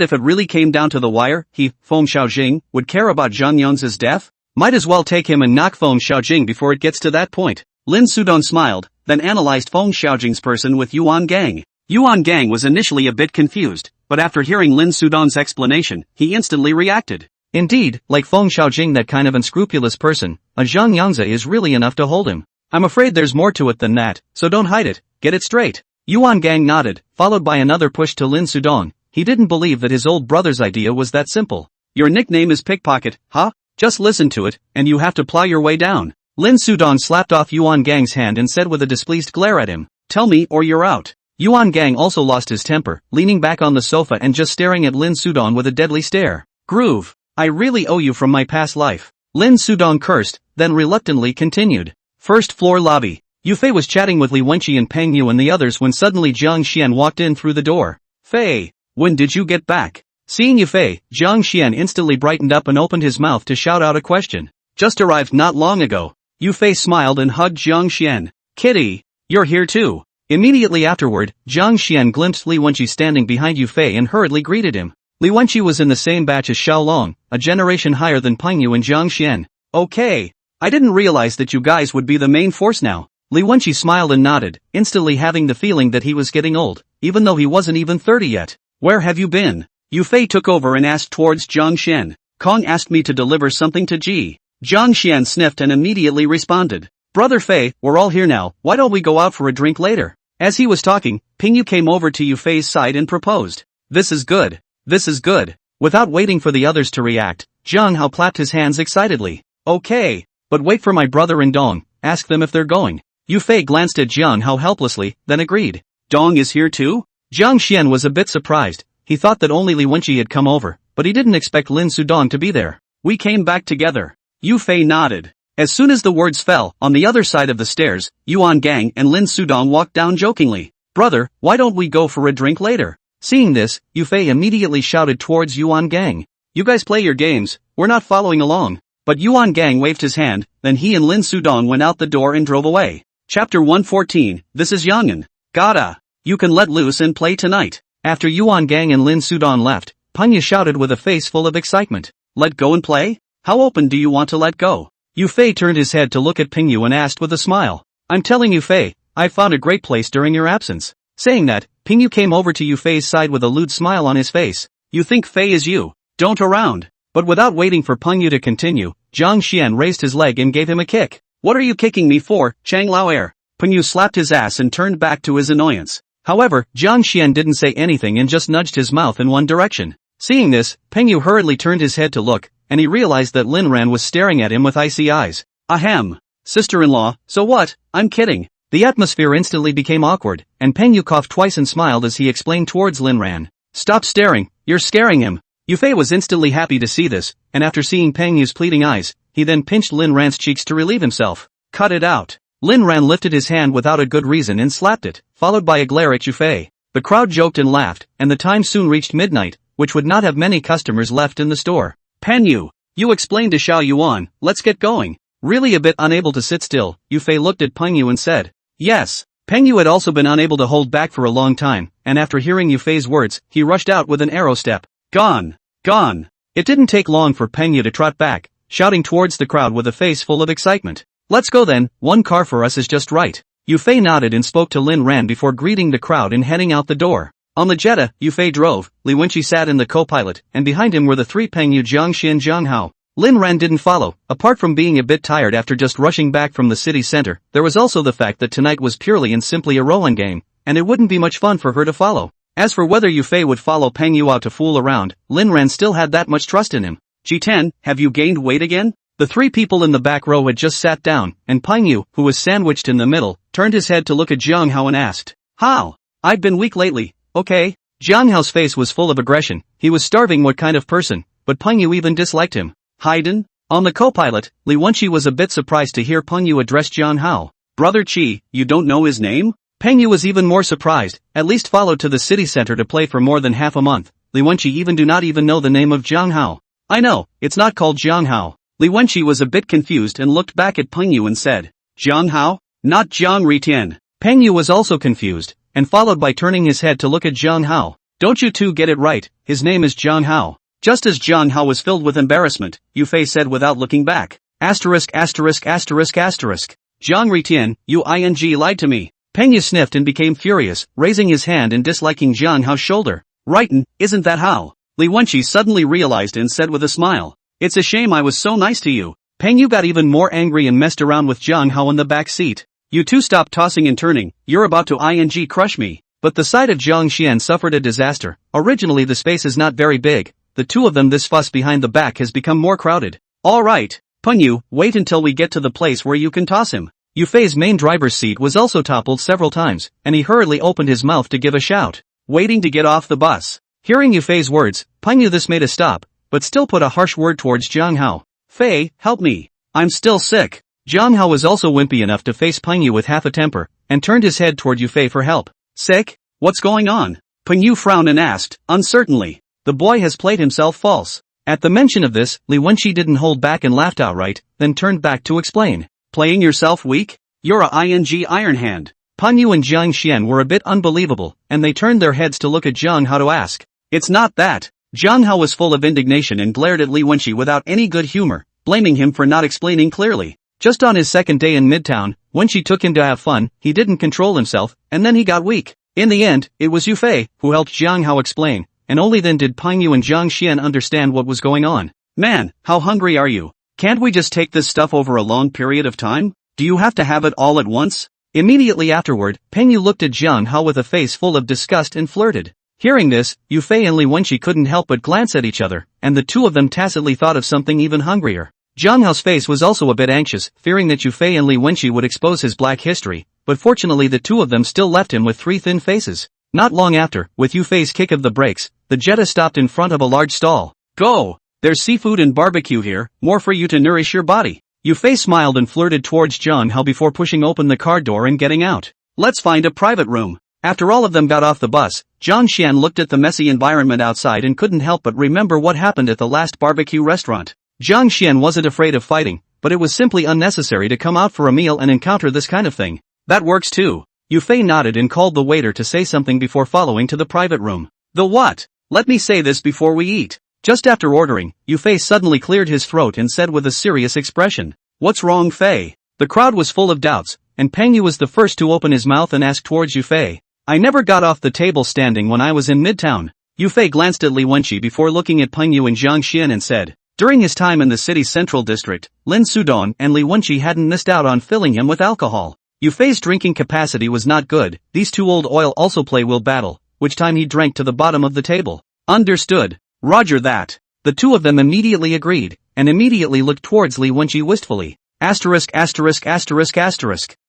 if it really came down to the wire, Feng Xiaojing, would care about Zhang Yangzi's death? Might as well take him and knock Feng Xiaojing before it gets to that point. Lin Sudong smiled, then analyzed Feng Xiaojing's person with Yuan gang. Yuan gang was initially a bit confused, but after hearing Lin Sudong's explanation, he instantly reacted. Indeed, like Feng Xiaojing, that kind of unscrupulous person, a Zhang Yangzi is really enough to hold him. I'm afraid there's more to it than that, so don't hide it, get it straight. Yuan gang nodded, followed by another push to Lin Sudong. He didn't believe that his old brother's idea was that simple. Your nickname is Pickpocket, huh? Just listen to it, and you have to plow your way down. Lin Sudong slapped off Yuan gang's hand and said with a displeased glare at him, tell me or you're out. Yuan gang also lost his temper, leaning back on the sofa and just staring at Lin Sudong with a deadly stare. Groove. I really owe you from my past life. Lin Sudong cursed, then reluctantly continued. First floor lobby. Yufei was chatting with Li Wenqi and Peng Yu and the others when suddenly Jiang Xian walked in through the door. Fei, when did you get back? Seeing Yufei, Jiang Xian instantly brightened up and opened his mouth to shout out a question. Just arrived not long ago. Yufei smiled and hugged Jiang Xian. Kitty, you're here too. Immediately afterward, Jiang Xian glimpsed Li Wenqi standing behind Yufei and hurriedly greeted him. Li Wenqi was in the same batch as Xiaolong, a generation higher than Peng Yu and Jiang Xian. Okay. I didn't realize that you guys would be the main force now. Li Wenqi smiled and nodded, instantly having the feeling that he was getting old, even though he wasn't even 30 yet. Where have you been? Yufei took over and asked towards Jiang Xian. Kong asked me to deliver something to Ji. Jiang Xian sniffed and immediately responded. Brother Fei, we're all here now, why don't we go out for a drink later? As he was talking, Peng Yu came over to Yufei's side and proposed. This is good. This is good. Without waiting for the others to react, Zhang Hao clapped his hands excitedly. Okay. But wait for my brother and Dong, ask them if they're going. Yufei glanced at Jiang Hao helplessly, then agreed. Dong is here too? Jiang Xian was a bit surprised. He thought that only Li Wenqi had come over, but he didn't expect Lin Sudong to be there. We came back together. Yufei nodded. As soon as the words fell, on the other side of the stairs, Yuan gang and Lin Sudong walked down jokingly. Brother, why don't we go for a drink later? Seeing this, Yufei immediately shouted towards Yuan gang. You guys play your games, we're not following along. But Yuan gang waved his hand, then he and Lin Sudong went out the door and drove away. Chapter 114, This is Yangan. Gotta. You can let loose and play tonight. After Yuan gang and Lin Sudong left, Peng Yu shouted with a face full of excitement. Let go and play? How open do you want to let go? Yufei turned his head to look at Peng Yu and asked with a smile. I'm telling you Fei, I found a great place during your absence. Saying that, Peng Yu came over to Yufei's side with a lewd smile on his face. You think Fei is you? Don't around. But without waiting for Peng Yu to continue, Jiang Xian raised his leg and gave him a kick. What are you kicking me for, Chang Laoer? Peng Yu slapped his ass and turned back to his annoyance. However, Jiang Xian didn't say anything and just nudged his mouth in one direction. Seeing this, Peng Yu hurriedly turned his head to look, and he realized that Lin Ran was staring at him with icy eyes. Ahem. Sister-in-law, so what? I'm kidding. The atmosphere instantly became awkward, and Peng Yu coughed twice and smiled as he explained towards Lin Ran. Stop staring, you're scaring him. Yufei was instantly happy to see this, and after seeing Peng Yu's pleading eyes, he then pinched Lin Ran's cheeks to relieve himself. Cut it out. Lin Ran lifted his hand without a good reason and slapped it, followed by a glare at Yufei. The crowd joked and laughed, and the time soon reached midnight, which would not have many customers left in the store. Pan Yu, you explained to Xiao Yuan, let's get going. Really a bit unable to sit still, Yufei looked at Peng Yu and said, yes. Peng Yu had also been unable to hold back for a long time, and after hearing Yufei's words, he rushed out with an arrow step. Gone. Gone. It didn't take long for Peng Yu to trot back, shouting towards the crowd with a face full of excitement. Let's go then, one car for us is just right. Yufei nodded and spoke to Lin Ran before greeting the crowd and heading out the door. On the Jetta, Yufei drove, Li Wenqi sat in the co-pilot, and behind him were the three Peng Yu, Jiangxi and Zhang Hao. Lin Ran didn't follow. Apart from being a bit tired after just rushing back from the city center, there was also the fact that tonight was purely and simply a Rowan game, and it wouldn't be much fun for her to follow. As for whether Yufei would follow Peng Yu out to fool around, Lin Ran still had that much trust in him. G10, have you gained weight again? The three people in the back row had just sat down, and Peng Yu, who was sandwiched in the middle, turned his head to look at Zhang Hao and asked, how? I've been weak lately, okay? Zhang Hao's face was full of aggression. He was starving what kind of person, but Peng Yu even disliked him. Haydn? On the co-pilot, Li Wenqi was a bit surprised to hear Peng Yu address Zhang Hao. Brother Qi, you don't know his name? Peng Yu was even more surprised, at least followed to the city center to play for more than half a month. Li Wenqi do not even know the name of Zhang Hao. I know, it's not called Zhang Hao. Li Wenqi was a bit confused and looked back at Peng Yu and said, Zhang Hao? Not Zhang Ritian. Peng Yu was also confused, and followed by turning his head to look at Zhang Hao. Don't you two get it right, his name is Zhang Hao. Just as Zhang Hao was filled with embarrassment, Yufei said without looking back. Asterisk. Zhang Ritian, you lied to me. Peng Yu sniffed and became furious, raising his hand and disliking Zhang Hao's shoulder. Rightin', isn't that how? Li Wenqi suddenly realized and said with a smile. It's a shame I was so nice to you. Peng Yu got even more angry and messed around with Zhang Hao in the back seat. You two stop tossing and turning, you're about to crush me. But the sight of Zhang Xian suffered a disaster. Originally the space is not very big. The two of them, this fuss behind the back has become more crowded. Alright, Peng Yu, wait until we get to the place where you can toss him. Yufei's main driver's seat was also toppled several times, and he hurriedly opened his mouth to give a shout. Waiting to get off the bus. Hearing Yufei's words, Peng Yu this made a stop, but still put a harsh word towards Zhang Hao. Fei, help me. I'm still sick. Zhang Hao was also wimpy enough to face Peng Yu with half a temper, and turned his head toward Yufei for help. Sick? What's going on? Peng Yu frowned and asked, uncertainly. The boy has played himself false. At the mention of this, Li Wenqi didn't hold back and laughed outright, then turned back to explain. Playing yourself weak? You're a Iron Hand. Peng Yu and Jiang Xian were a bit unbelievable, and they turned their heads to look at Zhang Hao to ask. It's not that. Zhang Hao was full of indignation and glared at Li Wenqi without any good humor, blaming him for not explaining clearly. Just on his second day in Midtown, when she took him to have fun, he didn't control himself, and then he got weak. In the end, it was Yufei who helped Zhang Hao explain, and only then did Peng Yu and Jiang Xian understand what was going on. Man, how hungry are you? Can't we just take this stuff over a long period of time? Do you have to have it all at once? Immediately afterward, Peng Yu looked at Zhang Hao with a face full of disgust and flirted. Hearing this, Yufei and Li Wenqi couldn't help but glance at each other, and the two of them tacitly thought of something even hungrier. Zhang Hao's face was also a bit anxious, fearing that Yufei and Li Wenqi would expose his black history, but fortunately the two of them still left him with three thin faces. Not long after, with Yufei's kick of the brakes, the Jetta stopped in front of a large stall. Go! There's seafood and barbecue here, more for you to nourish your body. Yufei smiled and flirted towards Zhang Hao before pushing open the car door and getting out. Let's find a private room. After all of them got off the bus, Zhang Xian looked at the messy environment outside and couldn't help but remember what happened at the last barbecue restaurant. Zhang Xian wasn't afraid of fighting, but it was simply unnecessary to come out for a meal and encounter this kind of thing. That works too. Yufei nodded and called the waiter to say something before following to the private room. The what? Let me say this before we eat. Just after ordering, Yufei suddenly cleared his throat and said with a serious expression. What's wrong, Fei? The crowd was full of doubts, and Peng Yu was the first to open his mouth and ask towards Yufei. I never got off the table standing when I was in Midtown. Yufei glanced at Li Wenqi before looking at Peng Yu and Jiang Xian and said. During his time in the city's central district, Lin Sudong and Li Wenqi hadn't missed out on filling him with alcohol. Yufei's drinking capacity was not good. These two old oil also will battle, which time he drank to the bottom of the table. Understood. Roger that. The two of them immediately agreed, and immediately looked towards Li Wenqi wistfully.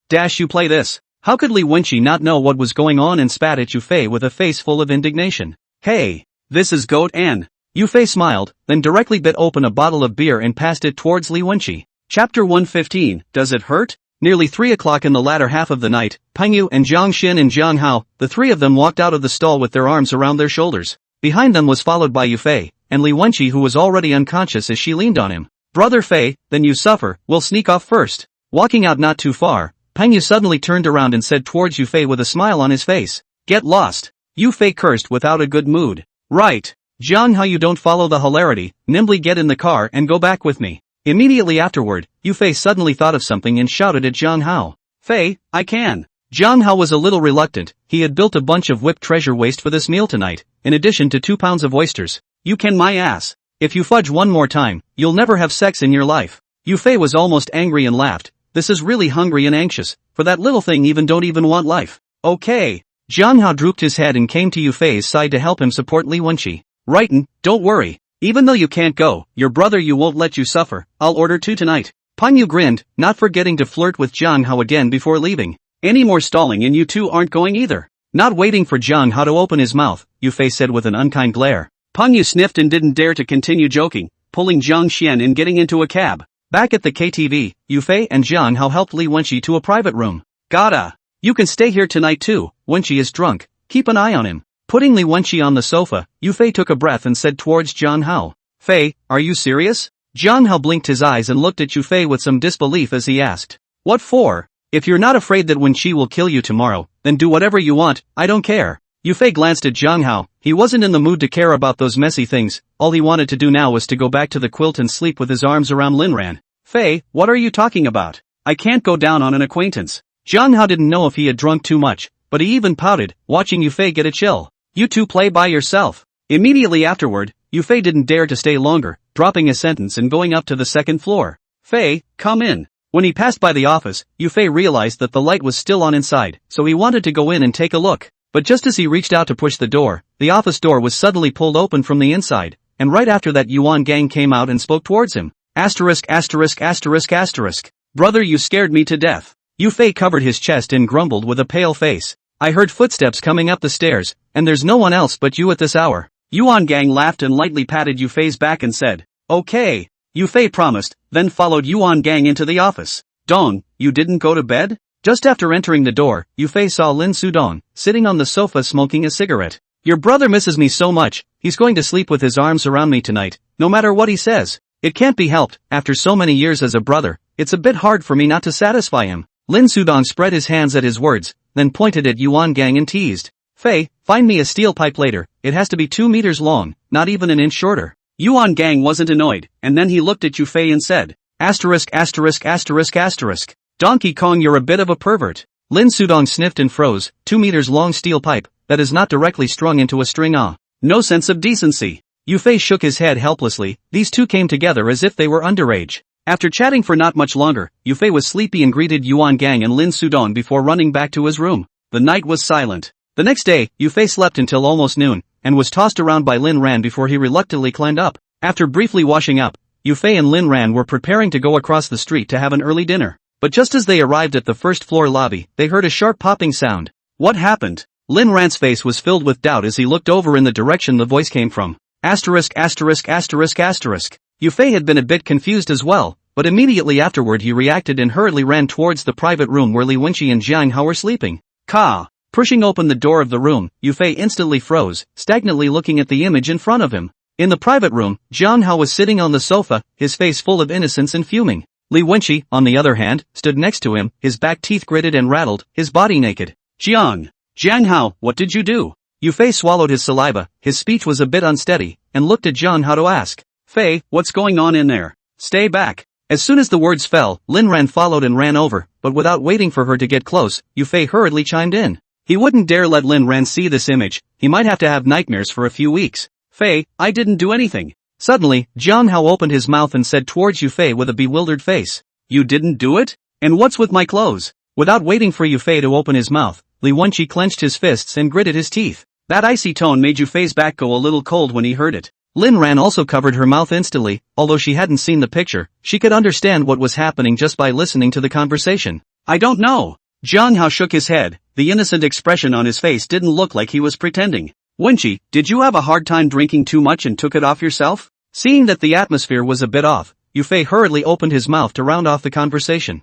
Dash you play this. How could Li Wenqi not know what was going on and spat at Yufei with a face full of indignation. Hey, this is Goat An. Yufei smiled, then directly bit open a bottle of beer and passed it towards Li Wenqi. Chapter 115, Does it hurt? Nearly 3 o'clock in the latter half of the night, Peng Yu and Jiang Xin and Jiang Hao, the three of them walked out of the stall with their arms around their shoulders. Behind them was followed by Yu Fei, and Li Wenqi who was already unconscious as she leaned on him. Brother Fei, then you suffer, we'll sneak off first. Walking out not too far, Peng Yu suddenly turned around and said towards Yu Fei with a smile on his face, "Get lost." Yu Fei cursed without a good mood. "Right. Jiang Hao, you don't follow the hilarity, nimbly get in the car and go back with me." Immediately afterward, Yu Fei suddenly thought of something and shouted at Jiang Hao, "Fei, I can." Jiang Hao was a little reluctant. He had built a bunch of whipped treasure waste for this meal tonight, in addition to 2 pounds of oysters. "You can my ass. If you fudge one more time, you'll never have sex in your life." Yu Fei was almost angry and laughed. "This is really hungry and anxious. For that little thing don't even want life. Okay." Jiang Hao drooped his head and came to Yu Fei's side to help him support Li Wenqi. "Rightin', don't worry. Even though you can't go, your brother you won't let you suffer. I'll order 2 tonight." Peng Yu grinned, not forgetting to flirt with Jiang Hao again before leaving. "Any more stalling and you two aren't going either." Not waiting for Jiang Hao to open his mouth, Yu Fei said with an unkind glare. Peng Yu sniffed and didn't dare to continue joking, pulling Jiang Xian and getting into a cab. Back at the KTV, Yu Fei and Jiang Hao helped Li Wenqi to a private room. "Gotta. You can stay here tonight too, Wenqi is drunk, keep an eye on him." Putting Li Wenqi on the sofa, Yu Fei took a breath and said towards Jiang Hao, "Fei, are you serious?" Jiang Hao blinked his eyes and looked at Yu Fei with some disbelief as he asked, "What for? If you're not afraid that Wenqi will kill you tomorrow, then do whatever you want, I don't care." Yu Fei glanced at Jiang Hao. He wasn't in the mood to care about those messy things. All he wanted to do now was to go back to the quilt and sleep with his arms around Linran. "Fei, what are you talking about? I can't go down on an acquaintance." Jiang Hao didn't know if he had drunk too much, but he even pouted, watching Yu Fei get a chill. "You two play by yourself." Immediately afterward, Yu Fei didn't dare to stay longer, dropping a sentence and going up to the second floor. "Fei, come in." When he passed by the office, Yu Fei realized that the light was still on inside, so he wanted to go in and take a look. But just as he reached out to push the door, the office door was suddenly pulled open from the inside, and right after that Yuan Gang came out and spoke towards him. Asterisk asterisk asterisk asterisk. "Brother, you scared me to death." Yu Fei covered his chest and grumbled with a pale face. "I heard footsteps coming up the stairs, and there's no one else but you at this hour." Yuan Gang laughed and lightly patted Yu Fei's back and said, "Okay." Yu Fei promised, then followed Yuan Gang into the office. "Dong, you didn't go to bed?" Just after entering the door, Yu Fei saw Lin Sudong, sitting on the sofa smoking a cigarette. "Your brother misses me so much, he's going to sleep with his arms around me tonight, no matter what he says. It can't be helped, after so many years as a brother, it's a bit hard for me not to satisfy him." Lin Sudong spread his hands at his words, then pointed at Yuan Gang and teased, "Fei, find me a steel pipe later, it has to be 2 meters long, not even an inch shorter." Yuan Gang wasn't annoyed, and then he looked at Yu Fei and said, "Asterisk asterisk asterisk asterisk. Donkey Kong, you're a bit of a pervert." Lin Sudong sniffed and froze. 2 meters long steel pipe, that is not directly strung into a string. No sense of decency. Yu Fei shook his head helplessly. These two came together as if they were underage. After chatting for not much longer, Yu Fei was sleepy and greeted Yuan Gang and Lin Sudong before running back to his room. The night was silent. The next day, Yu Fei slept until almost noon, and was tossed around by Lin Ran before he reluctantly climbed up. After briefly washing up, Yu Fei and Lin Ran were preparing to go across the street to have an early dinner. But just as they arrived at the first floor lobby, they heard a sharp popping sound. What happened? Lin Ran's face was filled with doubt as he looked over in the direction the voice came from. Asterisk asterisk asterisk asterisk. Yu Fei had been a bit confused as well, but immediately afterward he reacted and hurriedly ran towards the private room where Li Wenqi and Jiang Hao were sleeping. Ka! Pushing open the door of the room, Yu Fei instantly froze, stagnantly looking at the image in front of him. In the private room, Jiang Hao was sitting on the sofa, his face full of innocence and fuming. Li Wenqi, on the other hand, stood next to him, his back teeth gritted and rattled, his body naked. Jiang Hao, what did you do?" Yu Fei swallowed his saliva, his speech was a bit unsteady, and looked at Jiang Hao to ask, "Fei, what's going on in there? Stay back." As soon as the words fell, Lin Ran followed and ran over, but without waiting for her to get close, Yu Fei hurriedly chimed in. He wouldn't dare let Lin Ran see this image, he might have to have nightmares for a few weeks. "Fei, I didn't do anything." Suddenly, Jiang Hao opened his mouth and said towards Yu Fei with a bewildered face, "You didn't do it? And what's with my clothes?" Without waiting for Yu Fei to open his mouth, Li Wenqi clenched his fists and gritted his teeth. That icy tone made Yu Fei's back go a little cold when he heard it. Lin Ran also covered her mouth instantly. Although she hadn't seen the picture, she could understand what was happening just by listening to the conversation. "I don't know." Jiang Hao shook his head. The innocent expression on his face didn't look like he was pretending. "Wenqi, did you have a hard time drinking too much and took it off yourself?" Seeing that the atmosphere was a bit off, Yu Fei hurriedly opened his mouth to round off the conversation.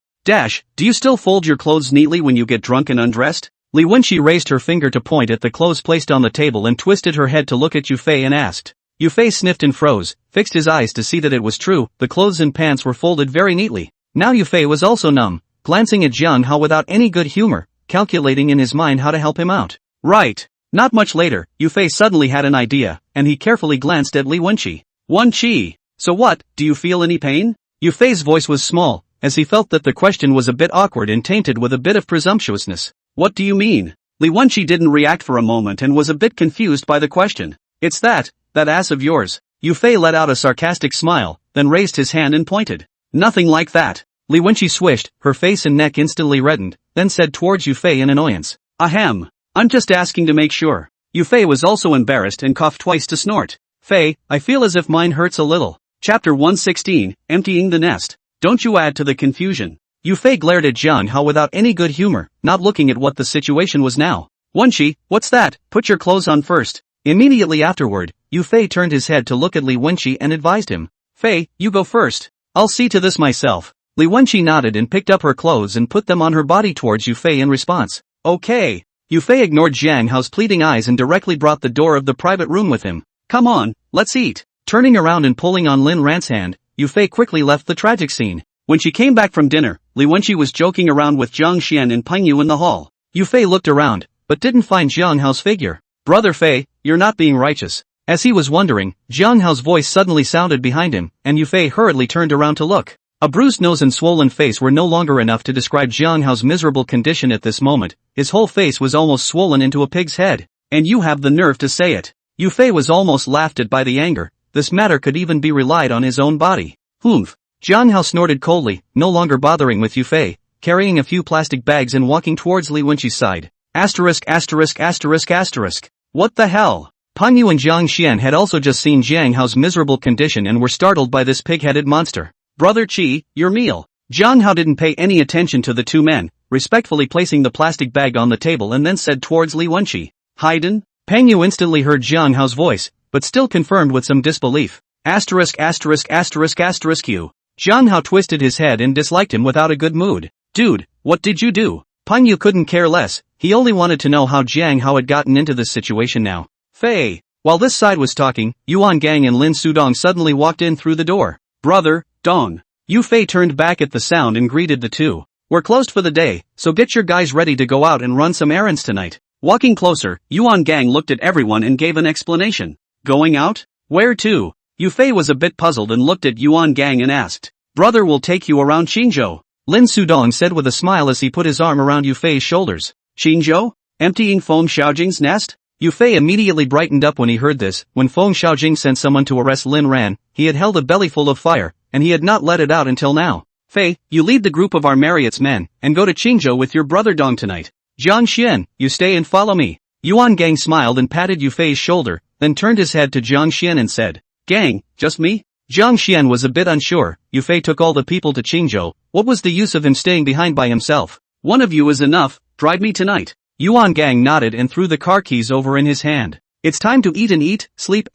Do you still fold your clothes neatly when you get drunk and undressed? Li Wenqi raised her finger to point at the clothes placed on the table and twisted her head to look at Yufei and asked. Yufei sniffed and froze, fixed his eyes to see that it was true, the clothes and pants were folded very neatly. Now Yufei was also numb, glancing at Jiang Hao without any good humor, calculating in his mind how to help him out. Right. Not much later, Yufei suddenly had an idea, and he carefully glanced at Li Wenqi. Wenqi, so what, do you feel any pain? Yufei's voice was small, as he felt that the question was a bit awkward and tainted with a bit of presumptuousness. What do you mean? Li Wenqi didn't react for a moment and was a bit confused by the question. It's that ass of yours. Yufei let out a sarcastic smile, then raised his hand and pointed. Nothing like that. Li Wenqi swished, her face and neck instantly reddened, then said towards Yufei in annoyance. Ahem. I'm just asking to make sure. Yufei was also embarrassed and coughed twice to snort. Fei, I feel as if mine hurts a little. Chapter 116, Emptying the Nest. Don't you add to the confusion. Yufei glared at Jiang Hao without any good humor, not looking at what the situation was now. Wenqi, what's that? Put your clothes on first. Immediately afterward, Yufei turned his head to look at Li Wenqi and advised him. Fei, you go first. I'll see to this myself. Li Wenqi nodded and picked up her clothes and put them on her body towards Yufei in response. Okay. Yufei ignored Jiang Hao's pleading eyes and directly brought the door of the private room with him. Come on, let's eat. Turning around and pulling on Lin Ran's hand, Yufei quickly left the tragic scene. When she came back from dinner, Li Wenqi was joking around with Zhang Xian and Peng Yu in the hall. Yufei looked around, but didn't find Jiang Hao's figure. Brother Fei, you're not being righteous. As he was wondering, Jiang Hao's voice suddenly sounded behind him, and Yufei hurriedly turned around to look. A bruised nose and swollen face were no longer enough to describe Jiang Hao's miserable condition at this moment. His whole face was almost swollen into a pig's head. And you have the nerve to say it. Yufei was almost laughed at by the anger. This matter could even be relied on his own body. Humph. Jiang Hao snorted coldly, no longer bothering with Yufei, carrying a few plastic bags and walking towards Li Wenqi's side. ********. What the hell? Peng Yu and Zhang Xian had also just seen Jiang Hao's miserable condition and were startled by this pig-headed monster. Brother Qi, your meal. Jiang Hao didn't pay any attention to the two men, respectfully placing the plastic bag on the table and then said towards Li Wenqi. Haiden? Peng Yu instantly heard Jiang Hao's voice, but still confirmed with some disbelief. ***********. Jiang Hao twisted his head and disliked him without a good mood. Dude, what did you do? Peng Yu couldn't care less, he only wanted to know how Jiang Hao had gotten into this situation now. Fei. While this side was talking, Yuan Gang and Lin Sudong suddenly walked in through the door. Brother, Dong. Yufei turned back at the sound and greeted the two. We're closed for the day, so get your guys ready to go out and run some errands tonight. Walking closer, Yuan Gang looked at everyone and gave an explanation. Going out? Where to? Yufei was a bit puzzled and looked at Yuan Gang and asked. Brother will take you around Qingzhou. Lin Sudong said with a smile as he put his arm around Yufei's shoulders. Qingzhou? Emptying Feng Xiaojing's nest? Yufei immediately brightened up when he heard this. When Feng Xiaojing sent someone to arrest Lin Ran, he had held a bellyful of fire, and he had not let it out until now. Fei, you lead the group of our Marriott's men, and go to Qingzhou with your brother Dong tonight. Zhang Xian, you stay and follow me. Yuan Gang smiled and patted Yufei's shoulder, then turned his head to Zhang Xian and said. Gang, just me? Zhang Xian was a bit unsure. Yufei took all the people to Qingzhou, what was the use of him staying behind by himself? One of you is enough, drive me tonight. Yuan Gang nodded and threw the car keys over in his hand. It's time to eat, sleep,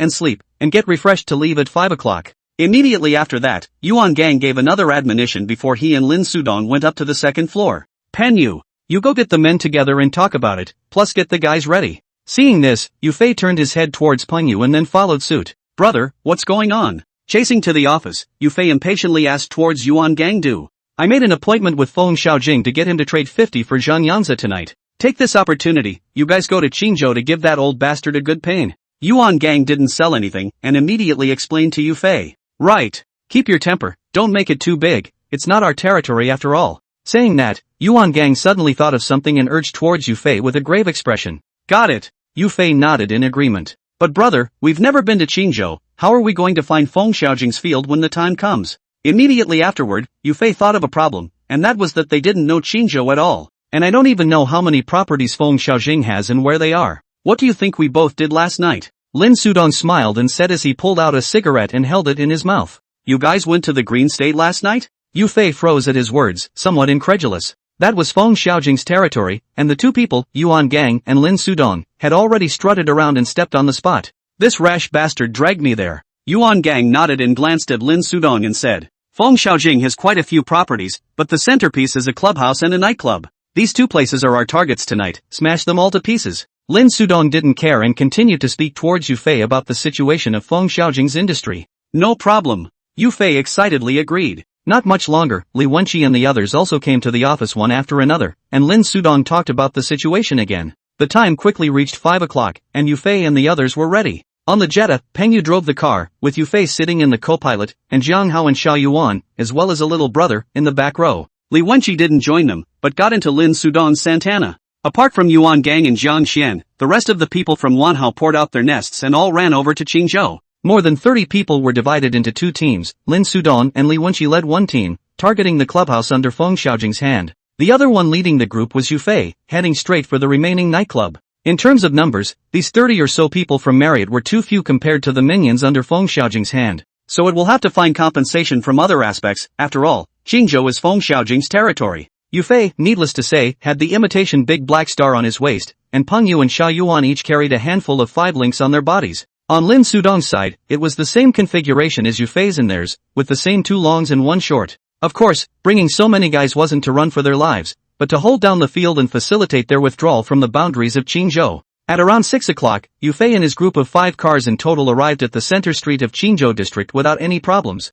and get refreshed to leave at 5 o'clock. Immediately after that, Yuan Gang gave another admonition before he and Lin Sudong went up to the second floor. Pen Yu, you go get the men together and talk about it, plus get the guys ready. Seeing this, Yufei turned his head towards Peng Yu and then followed suit. Brother, what's going on? Chasing to the office, Yufei impatiently asked towards Yuan Gang. I made an appointment with Feng Xiaojing to get him to trade 50 for Zhang Yanzi tonight. Take this opportunity, you guys go to Qingzhou to give that old bastard a good pain. Yuan Gang didn't sell anything, and immediately explained to Yufei. Right. Keep your temper, don't make it too big, it's not our territory after all. Saying that, Yuan Gang suddenly thought of something and urged towards Yufei with a grave expression. Got it. Yufei nodded in agreement. But brother, we've never been to Qingzhou, how are we going to find Feng Xiaojing's field when the time comes? Immediately afterward, Yufei thought of a problem, and that was that they didn't know Qingzhou at all. And I don't even know how many properties Feng Xiaojing has and where they are. What do you think we both did last night? Lin Sudong smiled and said as he pulled out a cigarette and held it in his mouth. You guys went to the Green State last night? Yufei froze at his words, somewhat incredulous. That was Feng Xiaojing's territory, and the two people, Yuan Gang and Lin Sudong, had already strutted around and stepped on the spot. This rash bastard dragged me there. Yuan Gang nodded and glanced at Lin Sudong and said. Feng Xiaojing has quite a few properties, but the centerpiece is a clubhouse and a nightclub. These two places are our targets tonight, smash them all to pieces. Lin Sudong didn't care and continued to speak towards Yu Fei about the situation of Feng Xiaojing's industry. No problem. Yu Fei excitedly agreed. Not much longer, Li Wenqi and the others also came to the office one after another, and Lin Sudong talked about the situation again. The time quickly reached 5 o'clock, and Yu Fei and the others were ready. On the Jetta, Peng Yu drove the car, with Yu Fei sitting in the co-pilot, and Jiang Hao and Xiao Yuan, as well as a little brother, in the back row. Li Wenqi didn't join them, but got into Lin Sudong's Santana. Apart from Yuan Gang and Jiang Xian, the rest of the people from Wanhao poured out their nests and all ran over to Qingzhou. More than 30 people were divided into two teams. Lin Sudong and Li Wenqi led one team, targeting the clubhouse under Feng Xiaojing's hand. The other one leading the group was Yu Fei, heading straight for the remaining nightclub. In terms of numbers, these 30 or so people from Marriott were too few compared to the minions under Feng Xiaojing's hand. So it will have to find compensation from other aspects. After all, Qingzhou is Feng Xiaojing's territory. Yu Fei, needless to say, had the imitation big black star on his waist, and Peng Yu and Xiao Yuan each carried a handful of 5 links on their bodies. On Lin Sudong's side, it was the same configuration as Yu Fei's in theirs, with the same 2 longs and 1 short. Of course, bringing so many guys wasn't to run for their lives, but to hold down the field and facilitate their withdrawal from the boundaries of Qingzhou. At around 6 o'clock, Yu Fei and his group of 5 cars in total arrived at the center street of Qingzhou district without any problems.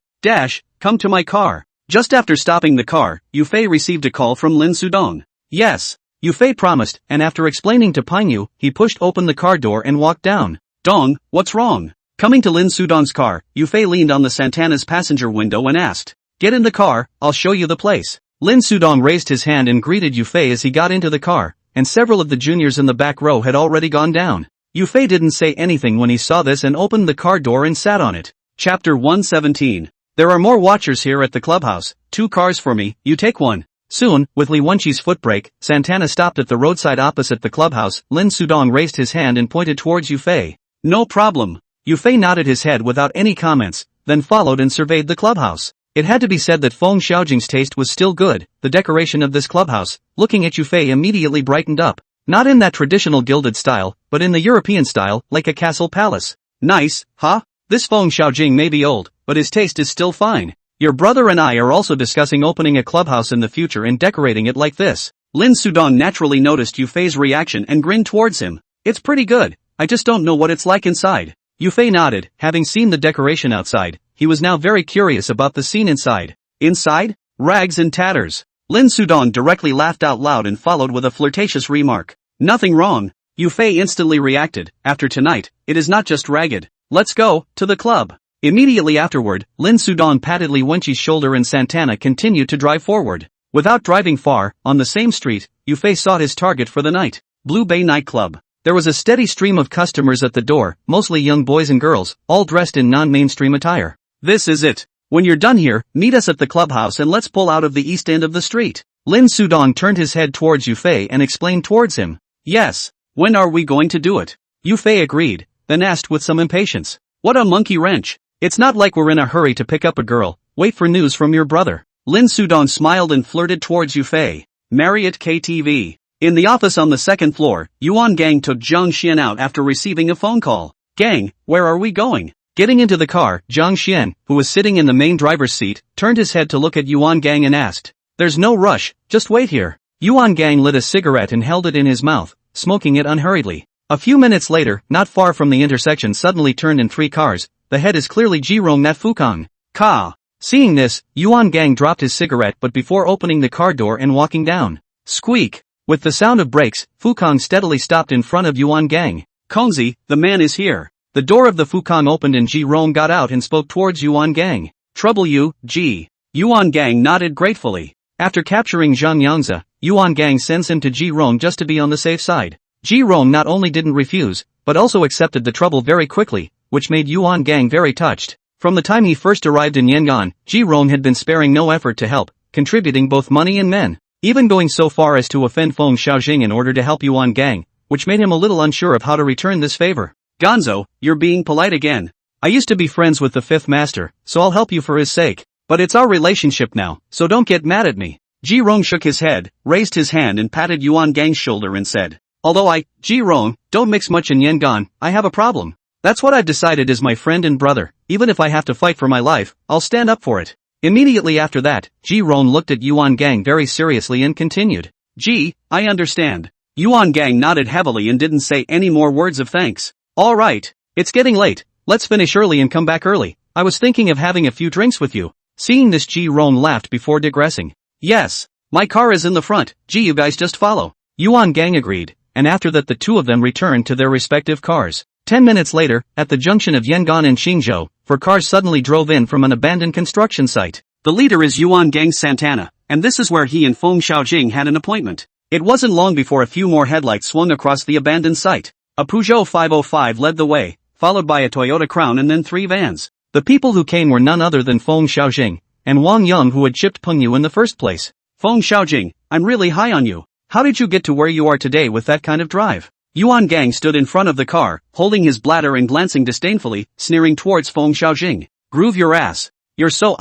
Come to my car. Just after stopping the car, Yu Fei received a call from Lin Sudong. Yes. Yu Fei promised, and after explaining to Peng Yu, he pushed open the car door and walked down. Dong, what's wrong? Coming to Lin Sudong's car, Yu Fei leaned on the Santana's passenger window and asked. Get in the car, I'll show you the place. Lin Sudong raised his hand and greeted Yu Fei as he got into the car, and several of the juniors in the back row had already gone down. Yu Fei didn't say anything when he saw this and opened the car door and sat on it. Chapter 117. There are more watchers here at the clubhouse. 2 cars for me, you take one. Soon, with Li Wenqi's foot brake, Santana stopped at the roadside opposite the clubhouse. Lin Sudong raised his hand and pointed towards Yu Fei. No problem. Yu Fei nodded his head without any comments, then followed and surveyed the clubhouse. It had to be said that Feng Xiaojing's taste was still good. The decoration of this clubhouse, looking at Yu Fei, immediately brightened up. Not in that traditional gilded style, but in the European style, like a castle palace. Nice, huh? This Feng Xiaojing may be old, but his taste is still fine. Your brother and I are also discussing opening a clubhouse in the future and decorating it like this. Lin Sudong naturally noticed Yu Fei's reaction and grinned towards him. It's pretty good. I just don't know what it's like inside. Yu Fei nodded, having seen the decoration outside. He was now very curious about the scene inside. Inside? Rags and tatters. Lin Sudong directly laughed out loud and followed with a flirtatious remark. Nothing wrong. Yu Fei instantly reacted. After tonight, it is not just ragged. Let's go to the club. Immediately afterward, Lin Sudong patted Li Wenqi's shoulder and Santana continued to drive forward. Without driving far, on the same street, Yu Fei sought his target for the night. Blue Bay nightclub. There was a steady stream of customers at the door, mostly young boys and girls, all dressed in non-mainstream attire. This is it. When you're done here, meet us at the clubhouse and let's pull out of the east end of the street. Lin Sudong turned his head towards Yu Fei and explained towards him. Yes. When are we going to do it? Yu Fei agreed, then asked with some impatience. What a monkey wrench. It's not like we're in a hurry to pick up a girl. Wait for news from your brother. Lin Sudong smiled and flirted towards Yu Fei. Marriott KTV. In the office on the 2nd floor, Yuan Gang took Jiang Xian out after receiving a phone call. Gang, where are we going? Getting into the car, Jiang Xian, who was sitting in the main driver's seat, turned his head to look at Yuan Gang and asked. There's no rush, just wait here. Yuan Gang lit a cigarette and held it in his mouth, smoking it unhurriedly. A few minutes later, not far from the intersection suddenly turned in 3 cars. The head is clearly Jirong Nat Fukang. Ka. Seeing this, Yuan Gang dropped his cigarette but before opening the car door and walking down. Squeak. With the sound of brakes, Fukang steadily stopped in front of Yuan Gang. Kongzi, the man is here. The door of the Fukang opened and Ji Rong got out and spoke towards Yuan Gang. Trouble you, Ji. Yuan Gang nodded gratefully. After capturing Zhang Yangzi, Yuan Gang sends him to Ji Rong just to be on the safe side. Ji Rong not only didn't refuse, but also accepted the trouble very quickly, which made Yuan Gang very touched. From the time he first arrived in Yangon, Ji Rong had been sparing no effort to help, contributing both money and men. Even going so far as to offend Feng Xiaojing in order to help Yuan Gang, which made him a little unsure of how to return this favor. Gonzo, you're being polite again. I used to be friends with the 5th master, so I'll help you for his sake. But it's our relationship now, so don't get mad at me. Ji Rong shook his head, raised his hand and patted Yuan Gang's shoulder and said, although Ji Rong, don't mix much in Yangon, I have a problem. That's what I've decided is my friend and brother. Even if I have to fight for my life, I'll stand up for it. Immediately after that, Ji-Ron looked at Yuan Gang very seriously and continued. Gee, I understand. Yuan Gang nodded heavily and didn't say any more words of thanks. Alright, it's getting late, let's finish early and come back early. I was thinking of having a few drinks with you. Seeing this, Ji-Ron laughed before digressing. Yes, my car is in the front, gee, you guys just follow. Yuan Gang agreed, and after that the two of them returned to their respective cars. 10 minutes later, at the junction of Yangon and Qingzhou, four cars suddenly drove in from an abandoned construction site. The leader is Yuan Gang Santana, and this is where he and Feng Xiaojing had an appointment. It wasn't long before a few more headlights swung across the abandoned site. A Peugeot 505 led the way, followed by a Toyota Crown and then 3 vans. The people who came were none other than Feng Xiaojing and Wang Yang, who had chipped Pengyu in the first place. Feng Xiaojing, I'm really high on you. How did you get to where you are today with that kind of drive? Yuan Gang stood in front of the car, holding his bladder and glancing disdainfully, sneering towards Feng Xiaojing. Groove your ass. You're so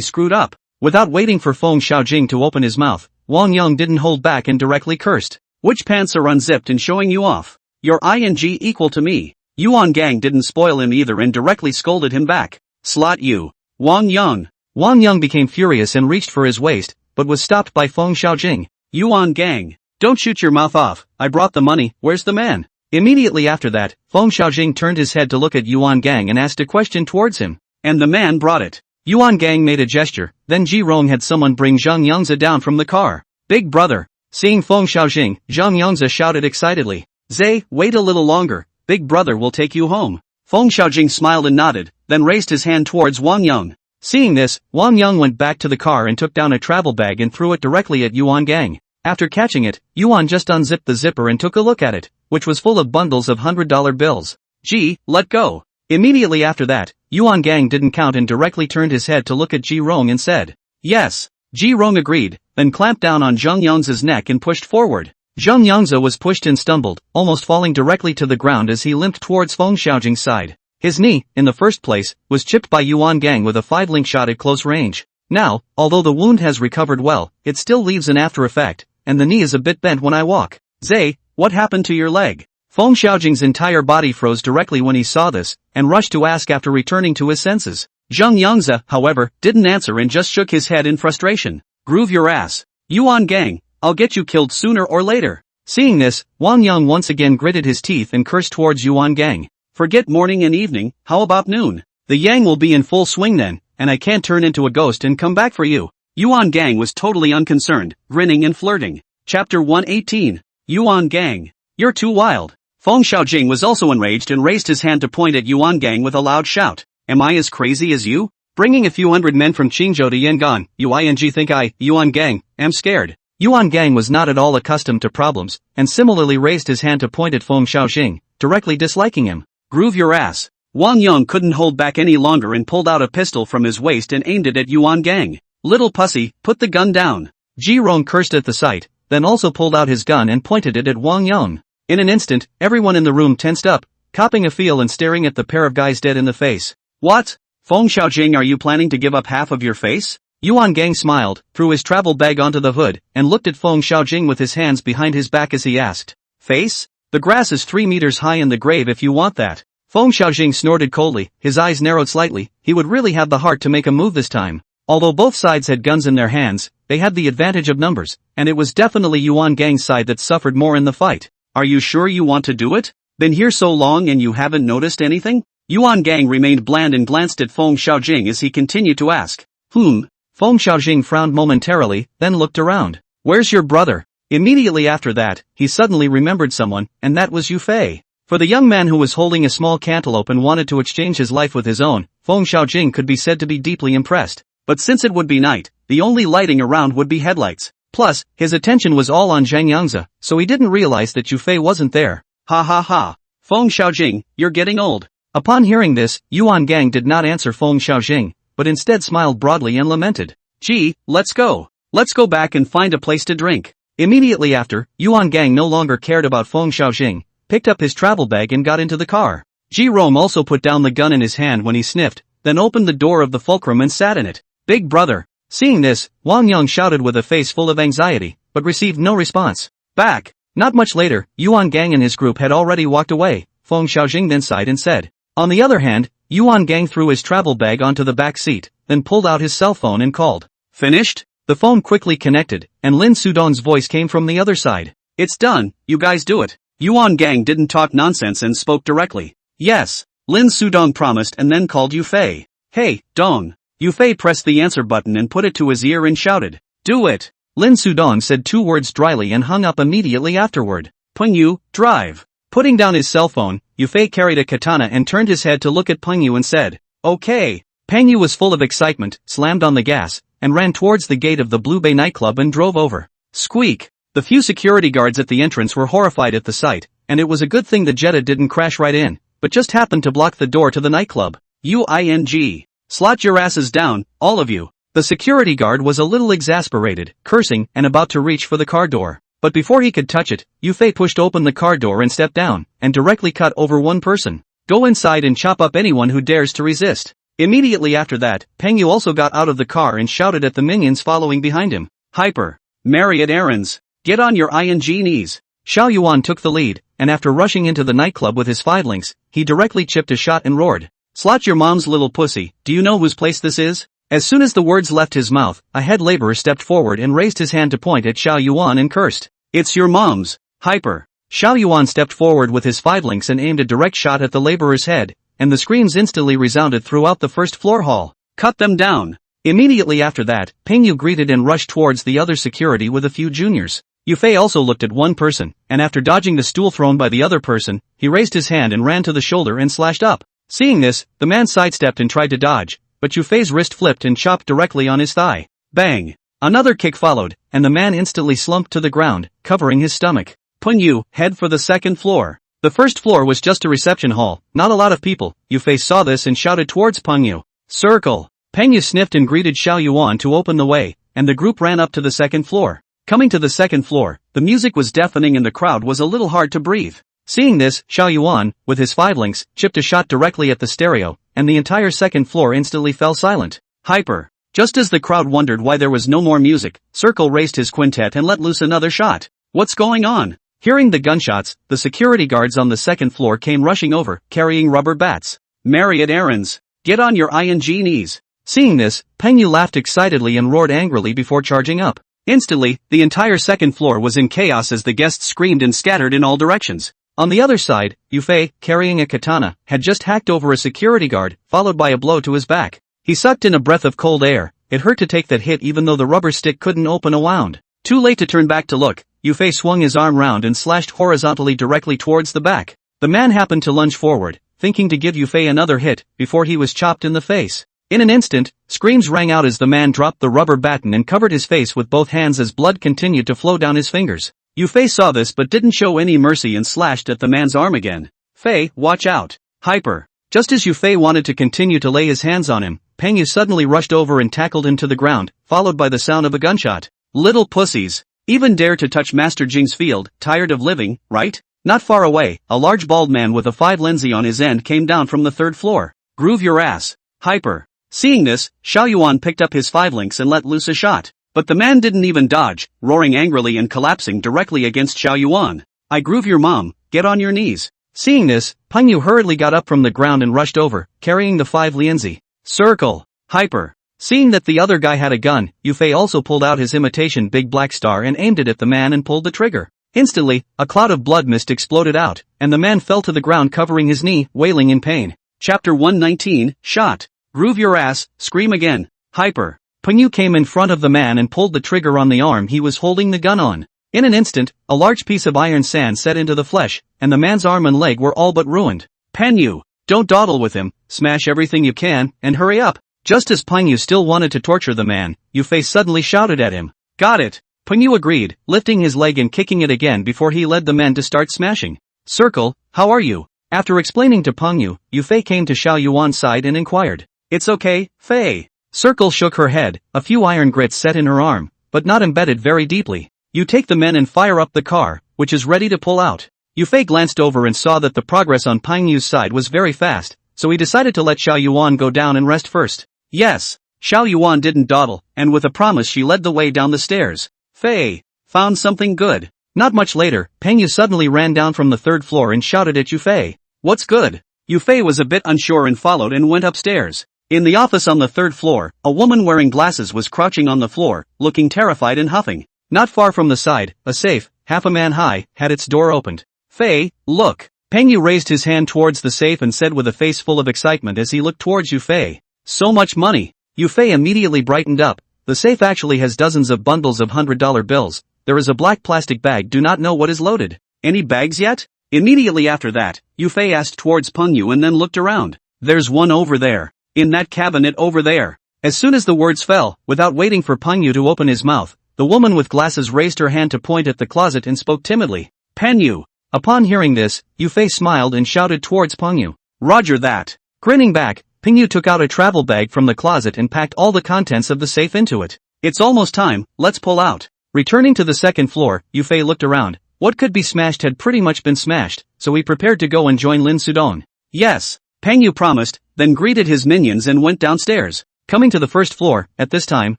screwed up. Without waiting for Feng Xiaojing to open his mouth, Wang Yang didn't hold back and directly cursed. Which pants are unzipped and showing you off? You're equal to me. Yuan Gang didn't spoil him either and directly scolded him back. Slot you. Wang Yang. Wang Yang became furious and reached for his waist, but was stopped by Feng Xiaojing. Yuan Gang. Don't shoot your mouth off, I brought the money, where's the man? Immediately after that, Feng Xiaojing turned his head to look at Yuan Gang and asked a question towards him. And the man brought it. Yuan Gang made a gesture, then Ji-Rong had someone bring Zhang Yangzi down from the car. Big brother. Seeing Feng Xiaojing, Zhang Yangzi shouted excitedly. Zay, wait a little longer, big brother will take you home. Feng Xiaojing smiled and nodded, then raised his hand towards Wang Yang. Seeing this, Wang Yang went back to the car and took down a travel bag and threw it directly at Yuan Gang. After catching it, Yuan just unzipped the zipper and took a look at it, which was full of bundles of $100 bills. Gee, let go. Immediately after that, Yuan Gang didn't count and directly turned his head to look at Ji-Rong and said, yes. Ji-Rong agreed, then clamped down on Zhang Yangzi's neck and pushed forward. Zhang Yangzi was pushed and stumbled, almost falling directly to the ground as he limped towards Feng Xiaojing's side. His knee, in the first place, was chipped by Yuan Gang with a 5-link shot at close range. Now, although the wound has recovered well, it still leaves an after effect, and the knee is a bit bent when I walk. Zay, what happened to your leg? Feng Xiaojing's entire body froze directly when he saw this, and rushed to ask after returning to his senses. Zhang Yangzi, however, didn't answer and just shook his head in frustration. Groove your ass. Yuan Gang, I'll get you killed sooner or later. Seeing this, Wang Yang once again gritted his teeth and cursed towards Yuan Gang. Forget morning and evening, how about noon? The yang will be in full swing then, and I can't turn into a ghost and come back for you. Yuan Gang was totally unconcerned, grinning and flirting. Chapter 118. Yuan Gang. You're too wild. Feng Xiaojing was also enraged and raised his hand to point at Yuan Gang with a loud shout. Am I as crazy as you? Bringing a few hundred men from Qingzhou to Yangon, you think I, Yuan Gang, am scared? Yuan Gang was not at all accustomed to problems, and similarly raised his hand to point at Feng Xiaojing, directly disliking him. Groove your ass. Wang Yang couldn't hold back any longer and pulled out a pistol from his waist and aimed it at Yuan Gang. Little pussy, put the gun down. Ji-Rong cursed at the sight, then also pulled out his gun and pointed it at Wang Yang. In an instant, everyone in the room tensed up, copping a feel and staring at the pair of guys dead in the face. What? Feng Xiaojing, are you planning to give up half of your face? Yuan Gang smiled, threw his travel bag onto the hood, and looked at Feng Xiaojing with his hands behind his back as he asked. Face? The grass is 3 meters high in the grave if you want that. Feng Xiaojing snorted coldly, his eyes narrowed slightly. He would really have the heart to make a move this time. Although both sides had guns in their hands, they had the advantage of numbers, and it was definitely Yuan Gang's side that suffered more in the fight. Are you sure you want to do it? Been here so long and you haven't noticed anything? Yuan Gang remained bland and glanced at Feng Xiaojing as he continued to ask. Feng Xiaojing frowned momentarily, then looked around. Where's your brother? Immediately after that, he suddenly remembered someone, and that was Yu Fei. For the young man who was holding a small cantaloupe and wanted to exchange his life with his own, Feng Xiaojing could be said to be deeply impressed. But since it would be night, the only lighting around would be headlights. Plus, his attention was all on Zhang Yangzi, so he didn't realize that Yu Fei wasn't there. Ha ha ha. Feng Xiaojing, you're getting old. Upon hearing this, Yuan Gang did not answer Feng Xiaojing, but instead smiled broadly and lamented. Gee, let's go. Let's go back and find a place to drink. Immediately after, Yuan Gang no longer cared about Feng Xiaojing, picked up his travel bag and got into the car. Ji-Rome also put down the gun in his hand when he sniffed, then opened the door of the fulcrum and sat in it. Big brother. Seeing this, Wang Yang shouted with a face full of anxiety, but received no response. Back. Not much later, Yuan Gang and his group had already walked away. Feng Xiaojing then sighed and said. On the other hand, Yuan Gang threw his travel bag onto the back seat, then pulled out his cell phone and called. Finished? The phone quickly connected, and Lin Sudong's voice came from the other side. It's done, you guys do it. Yuan Gang didn't talk nonsense and spoke directly. Yes, Lin Sudong promised and then called Yufei. Hey, Dong. Yufei pressed the answer button and put it to his ear and shouted. Do it. Lin Sudong said 2 words dryly and hung up immediately afterward. Pengyu, drive. Putting down his cell phone, Yufei carried a katana and turned his head to look at Pengyu and said, Okay. Pengyu was full of excitement, slammed on the gas, and ran towards the gate of the Blue Bay nightclub and drove over. Squeak! The few security guards at the entrance were horrified at the sight, and it was a good thing the Jetta didn't crash right in, but just happened to block the door to the nightclub. UING. Slot your asses down, all of you. The security guard was a little exasperated, cursing, and about to reach for the car door. But before he could touch it, Yufei pushed open the car door and stepped down, and directly cut over one person. Go inside and chop up anyone who dares to resist. Immediately after that, Pengyu also got out of the car and shouted at the minions following behind him. Hyper. Marriott errands. Get on your ing knees. Xiao Yuan took the lead, and after rushing into the nightclub with his 5 links, he directly chipped a shot and roared. Slot your mom's little pussy, do you know whose place this is? As soon as the words left his mouth, a head laborer stepped forward and raised his hand to point at Xiao Yuan and cursed. It's your mom's. Hyper. Xiao Yuan stepped forward with his 5 links and aimed a direct shot at the laborer's head, and the screams instantly resounded throughout the first floor hall. Cut them down. Immediately after that, Pengyu greeted and rushed towards the other security with a few juniors. Yufei also looked at one person, and after dodging the stool thrown by the other person, he raised his hand and ran to the shoulder and slashed up. Seeing this, the man sidestepped and tried to dodge, but Yufei's wrist flipped and chopped directly on his thigh. Bang! Another kick followed, and the man instantly slumped to the ground, covering his stomach. Pengyu, head for the second floor. The first floor was just a reception hall, not a lot of people. Yufei saw this and shouted towards Pengyu. Circle! Pengyu sniffed and greeted Xiao Yuan to open the way, and the group ran up to the second floor. Coming to the second floor, the music was deafening and the crowd was a little hard to breathe. Seeing this, Xiao Yuan, with his 5 links, chipped a shot directly at the stereo, and the entire second floor instantly fell silent. Hyper. Just as the crowd wondered why there was no more music, Circle raised his quintet and let loose another shot. What's going on? Hearing the gunshots, the security guards on the second floor came rushing over, carrying rubber bats. Marriott errands. Get on your ing knees. Seeing this, Pengyu laughed excitedly and roared angrily before charging up. Instantly, the entire second floor was in chaos as the guests screamed and scattered in all directions. On the other side, Yufei, carrying a katana, had just hacked over a security guard, followed by a blow to his back. He sucked in a breath of cold air. It hurt to take that hit even though the rubber stick couldn't open a wound. Too late to turn back to look, Yufei swung his arm round and slashed horizontally directly towards the back. The man happened to lunge forward, thinking to give Yufei another hit, before he was chopped in the face. In an instant, screams rang out as the man dropped the rubber baton and covered his face with both hands as blood continued to flow down his fingers. Yufei saw this but didn't show any mercy and slashed at the man's arm again. Fei, watch out. Hyper. Just as Yufei wanted to continue to lay his hands on him, Pengyu suddenly rushed over and tackled him to the ground, followed by the sound of a gunshot. Little pussies. Even dare to touch Master Jing's field, tired of living, right? Not far away, a large bald man with a 5 lensi on his end came down from the 3rd floor. Groove your ass. Hyper. Seeing this, Xiao Yuan picked up his 5 links and let loose a shot. But the man didn't even dodge, roaring angrily and collapsing directly against Xiao Yuan. I groove your mom, get on your knees. Seeing this, Pengyu hurriedly got up from the ground and rushed over, carrying the 5 lianzi. Circle. Hyper. Seeing that the other guy had a gun, Yufei also pulled out his imitation big black star and aimed it at the man and pulled the trigger. Instantly, a cloud of blood mist exploded out, and the man fell to the ground covering his knee, wailing in pain. Chapter 119, Shot. Groove your ass, scream again. Hyper. Pengyu came in front of the man and pulled the trigger on the arm he was holding the gun on. In an instant, a large piece of iron sand set into the flesh, and the man's arm and leg were all but ruined. Pengyu, don't dawdle with him, smash everything you can, and hurry up. Just as Pengyu still wanted to torture the man, Yufei suddenly shouted at him. Got it. Pengyu agreed, lifting his leg and kicking it again before he led the men to start smashing. Circle, how are you? After explaining to Pengyu, Yufei came to Xiao Yuan's side and inquired. It's okay, Fei. Circle shook her head, a few iron grits set in her arm, but not embedded very deeply. You take the men and fire up the car, which is ready to pull out. Yufei glanced over and saw that the progress on Pengyu's side was very fast, so he decided to let Xiao Yuan go down and rest first. Yes. Xiao Yuan didn't dawdle, and with a promise she led the way down the stairs. Fei, found something good. Not much later, Pengyu suddenly ran down from the 3rd floor and shouted at Yufei. What's good? Yufei was a bit unsure and followed and went upstairs. In the office on the third floor, a woman wearing glasses was crouching on the floor, looking terrified and huffing. Not far from the side, a safe, half a man high, had its door opened. "Fei, look." Peng Yu raised his hand towards the safe and said with a face full of excitement as he looked towards Yu Fei. "So much money." Yu Fei immediately brightened up. "The safe actually has dozens of bundles of $100 bills. There is a black plastic bag, do not know what is loaded." "Any bags yet?" Immediately after that, Yu Fei asked towards Peng Yu and then looked around. "There's one over there. In that cabinet over there." As soon as the words fell, without waiting for Peng Yu to open his mouth, the woman with glasses raised her hand to point at the closet and spoke timidly. "Peng Yu." Upon hearing this, Yu Fei smiled and shouted towards Peng Yu. "Roger that." Grinning back, Peng Yu took out a travel bag from the closet and packed all the contents of the safe into it. "It's almost time, let's pull out." Returning to the second floor, Yu Fei looked around. What could be smashed had pretty much been smashed, so he prepared to go and join Lin Sudong. "Yes," Peng Yu promised, then greeted his minions and went downstairs. Coming to the first floor, at this time,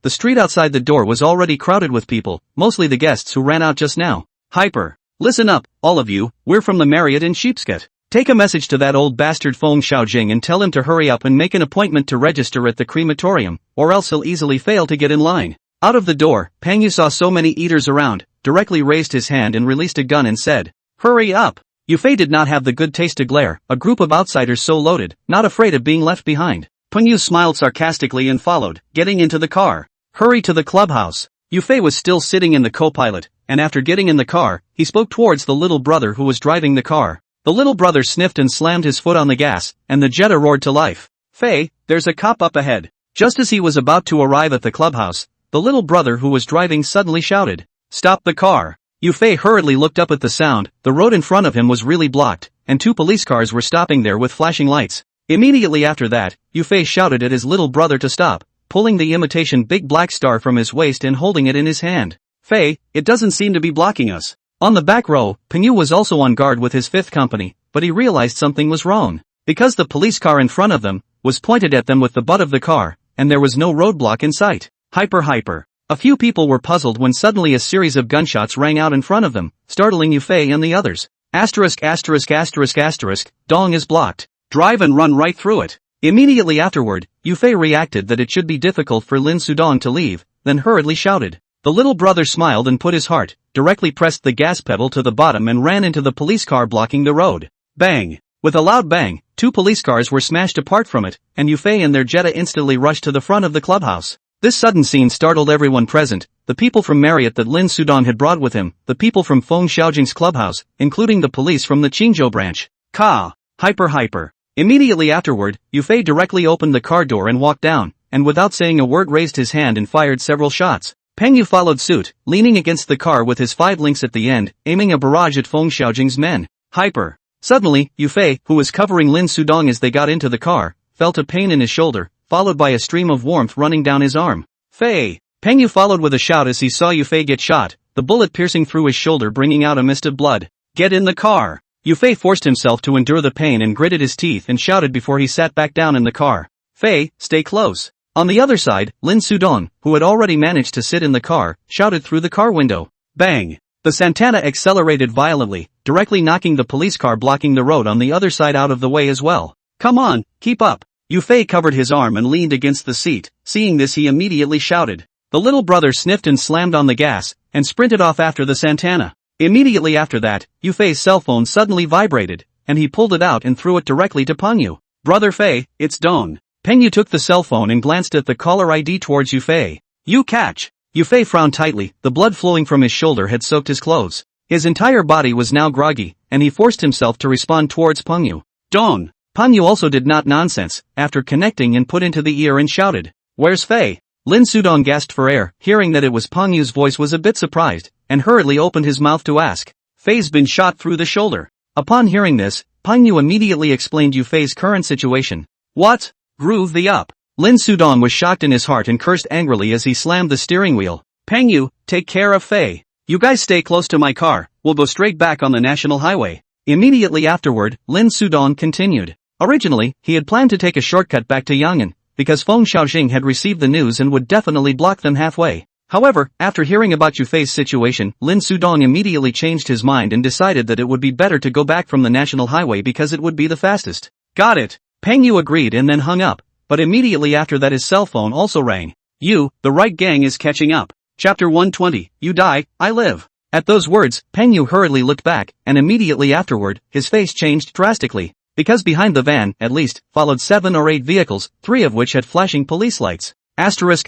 the street outside the door was already crowded with people, mostly the guests who ran out just now. "Hyper. Listen up, all of you, we're from the Marriott in Sheepscot. Take a message to that old bastard Feng Xiaojing and tell him to hurry up and make an appointment to register at the crematorium, or else he'll easily fail to get in line." Out of the door, Peng Yu saw so many eaters around, directly raised his hand and released a gun and said, "Hurry up." Yu Fei did not have the good taste to glare, a group of outsiders so loaded, not afraid of being left behind. Peng Yu smiled sarcastically and followed, getting into the car. "Hurry to the clubhouse." Yu Fei was still sitting in the co-pilot, and after getting in the car, he spoke towards the little brother who was driving the car. The little brother sniffed and slammed his foot on the gas, and the Jetta roared to life. "Fei, there's a cop up ahead." Just as he was about to arrive at the clubhouse, the little brother who was driving suddenly shouted, "Stop the car." Yu Fei hurriedly looked up at the sound. The road in front of him was really blocked, and 2 police cars were stopping there with flashing lights. Immediately after that, Yu Fei shouted at his little brother to stop, pulling the imitation big black star from his waist and holding it in his hand. "Fei, it doesn't seem to be blocking us." On the back row, Peng Yu was also on guard with his 5th company, but he realized something was wrong. Because the police car in front of them was pointed at them with the butt of the car, and there was no roadblock in sight. Hyper. A few people were puzzled when suddenly a series of gunshots rang out in front of them, startling Yu Fei and the others. Dong is blocked. Drive and run right through it. Immediately afterward, Yu Fei reacted that it should be difficult for Lin Sudong to leave, then hurriedly shouted. The little brother smiled and put his heart, directly pressed the gas pedal to the bottom and ran into the police car blocking the road. Bang! With a loud bang, 2 police cars were smashed apart from it, and Yu Fei and their Jetta instantly rushed to the front of the clubhouse. This sudden scene startled everyone present, the people from Marriott that Lin Sudong had brought with him, the people from Feng Xiaojing's clubhouse, including the police from the Qingzhou branch. Hyper. Immediately afterward, Yu Fei directly opened the car door and walked down, and without saying a word raised his hand and fired several shots. Peng Yu followed suit, leaning against the car with his 5 links at the end, aiming a barrage at Feng Xiaojing's men. Hyper. Suddenly, Yu Fei, who was covering Lin Sudong as they got into the car, felt a pain in his shoulder, followed by a stream of warmth running down his arm. "Fei!" Peng Yu followed with a shout as he saw Yu Fei get shot, the bullet piercing through his shoulder bringing out a mist of blood. "Get in the car!" Yu Fei forced himself to endure the pain and gritted his teeth and shouted before he sat back down in the car. "Fei, stay close." On the other side, Lin Sudong, who had already managed to sit in the car, shouted through the car window. Bang! The Santana accelerated violently, directly knocking the police car blocking the road on the other side out of the way as well. "Come on, keep up." Yu Fei covered his arm and leaned against the seat. Seeing this, he immediately shouted. The little brother sniffed and slammed on the gas, and sprinted off after the Santana. Immediately after that, Yu Fei's cell phone suddenly vibrated, and he pulled it out and threw it directly to Peng Yu. "Brother Fei, it's Dong." Peng Yu took the cell phone and glanced at the caller ID towards Yu Fei. "You catch." Yu Fei frowned tightly, the blood flowing from his shoulder had soaked his clothes. His entire body was now groggy, and he forced himself to respond towards Peng Yu. "Dong." Peng Yu also did not nonsense, after connecting and put into the ear and shouted, "Where's Fei?" Lin Sudong gasped for air, hearing that it was Peng Yu's voice was a bit surprised, and hurriedly opened his mouth to ask. "Fei's been shot through the shoulder." Upon hearing this, Peng Yu immediately explained Yu Fei's current situation. "What? Groove the up." Lin Sudong was shocked in his heart and cursed angrily as he slammed the steering wheel. "Peng Yu, take care of Fei. You guys stay close to my car, we'll go straight back on the national highway." Immediately afterward, Lin Sudong continued. Originally, he had planned to take a shortcut back to Yang'an, because Feng Xiaojing had received the news and would definitely block them halfway. However, after hearing about Yu Fei's situation, Lin Sudong immediately changed his mind and decided that it would be better to go back from the national highway because it would be the fastest. "Got it." Peng Yu agreed and then hung up, but immediately after that his cell phone also rang. The right gang is catching up. Chapter 120, You die, I live. At those words, Peng Yu hurriedly looked back, and immediately afterward, his face changed drastically. Because behind the van, at least, followed 7 or 8 vehicles, 3 of which had flashing police lights. Asterisk.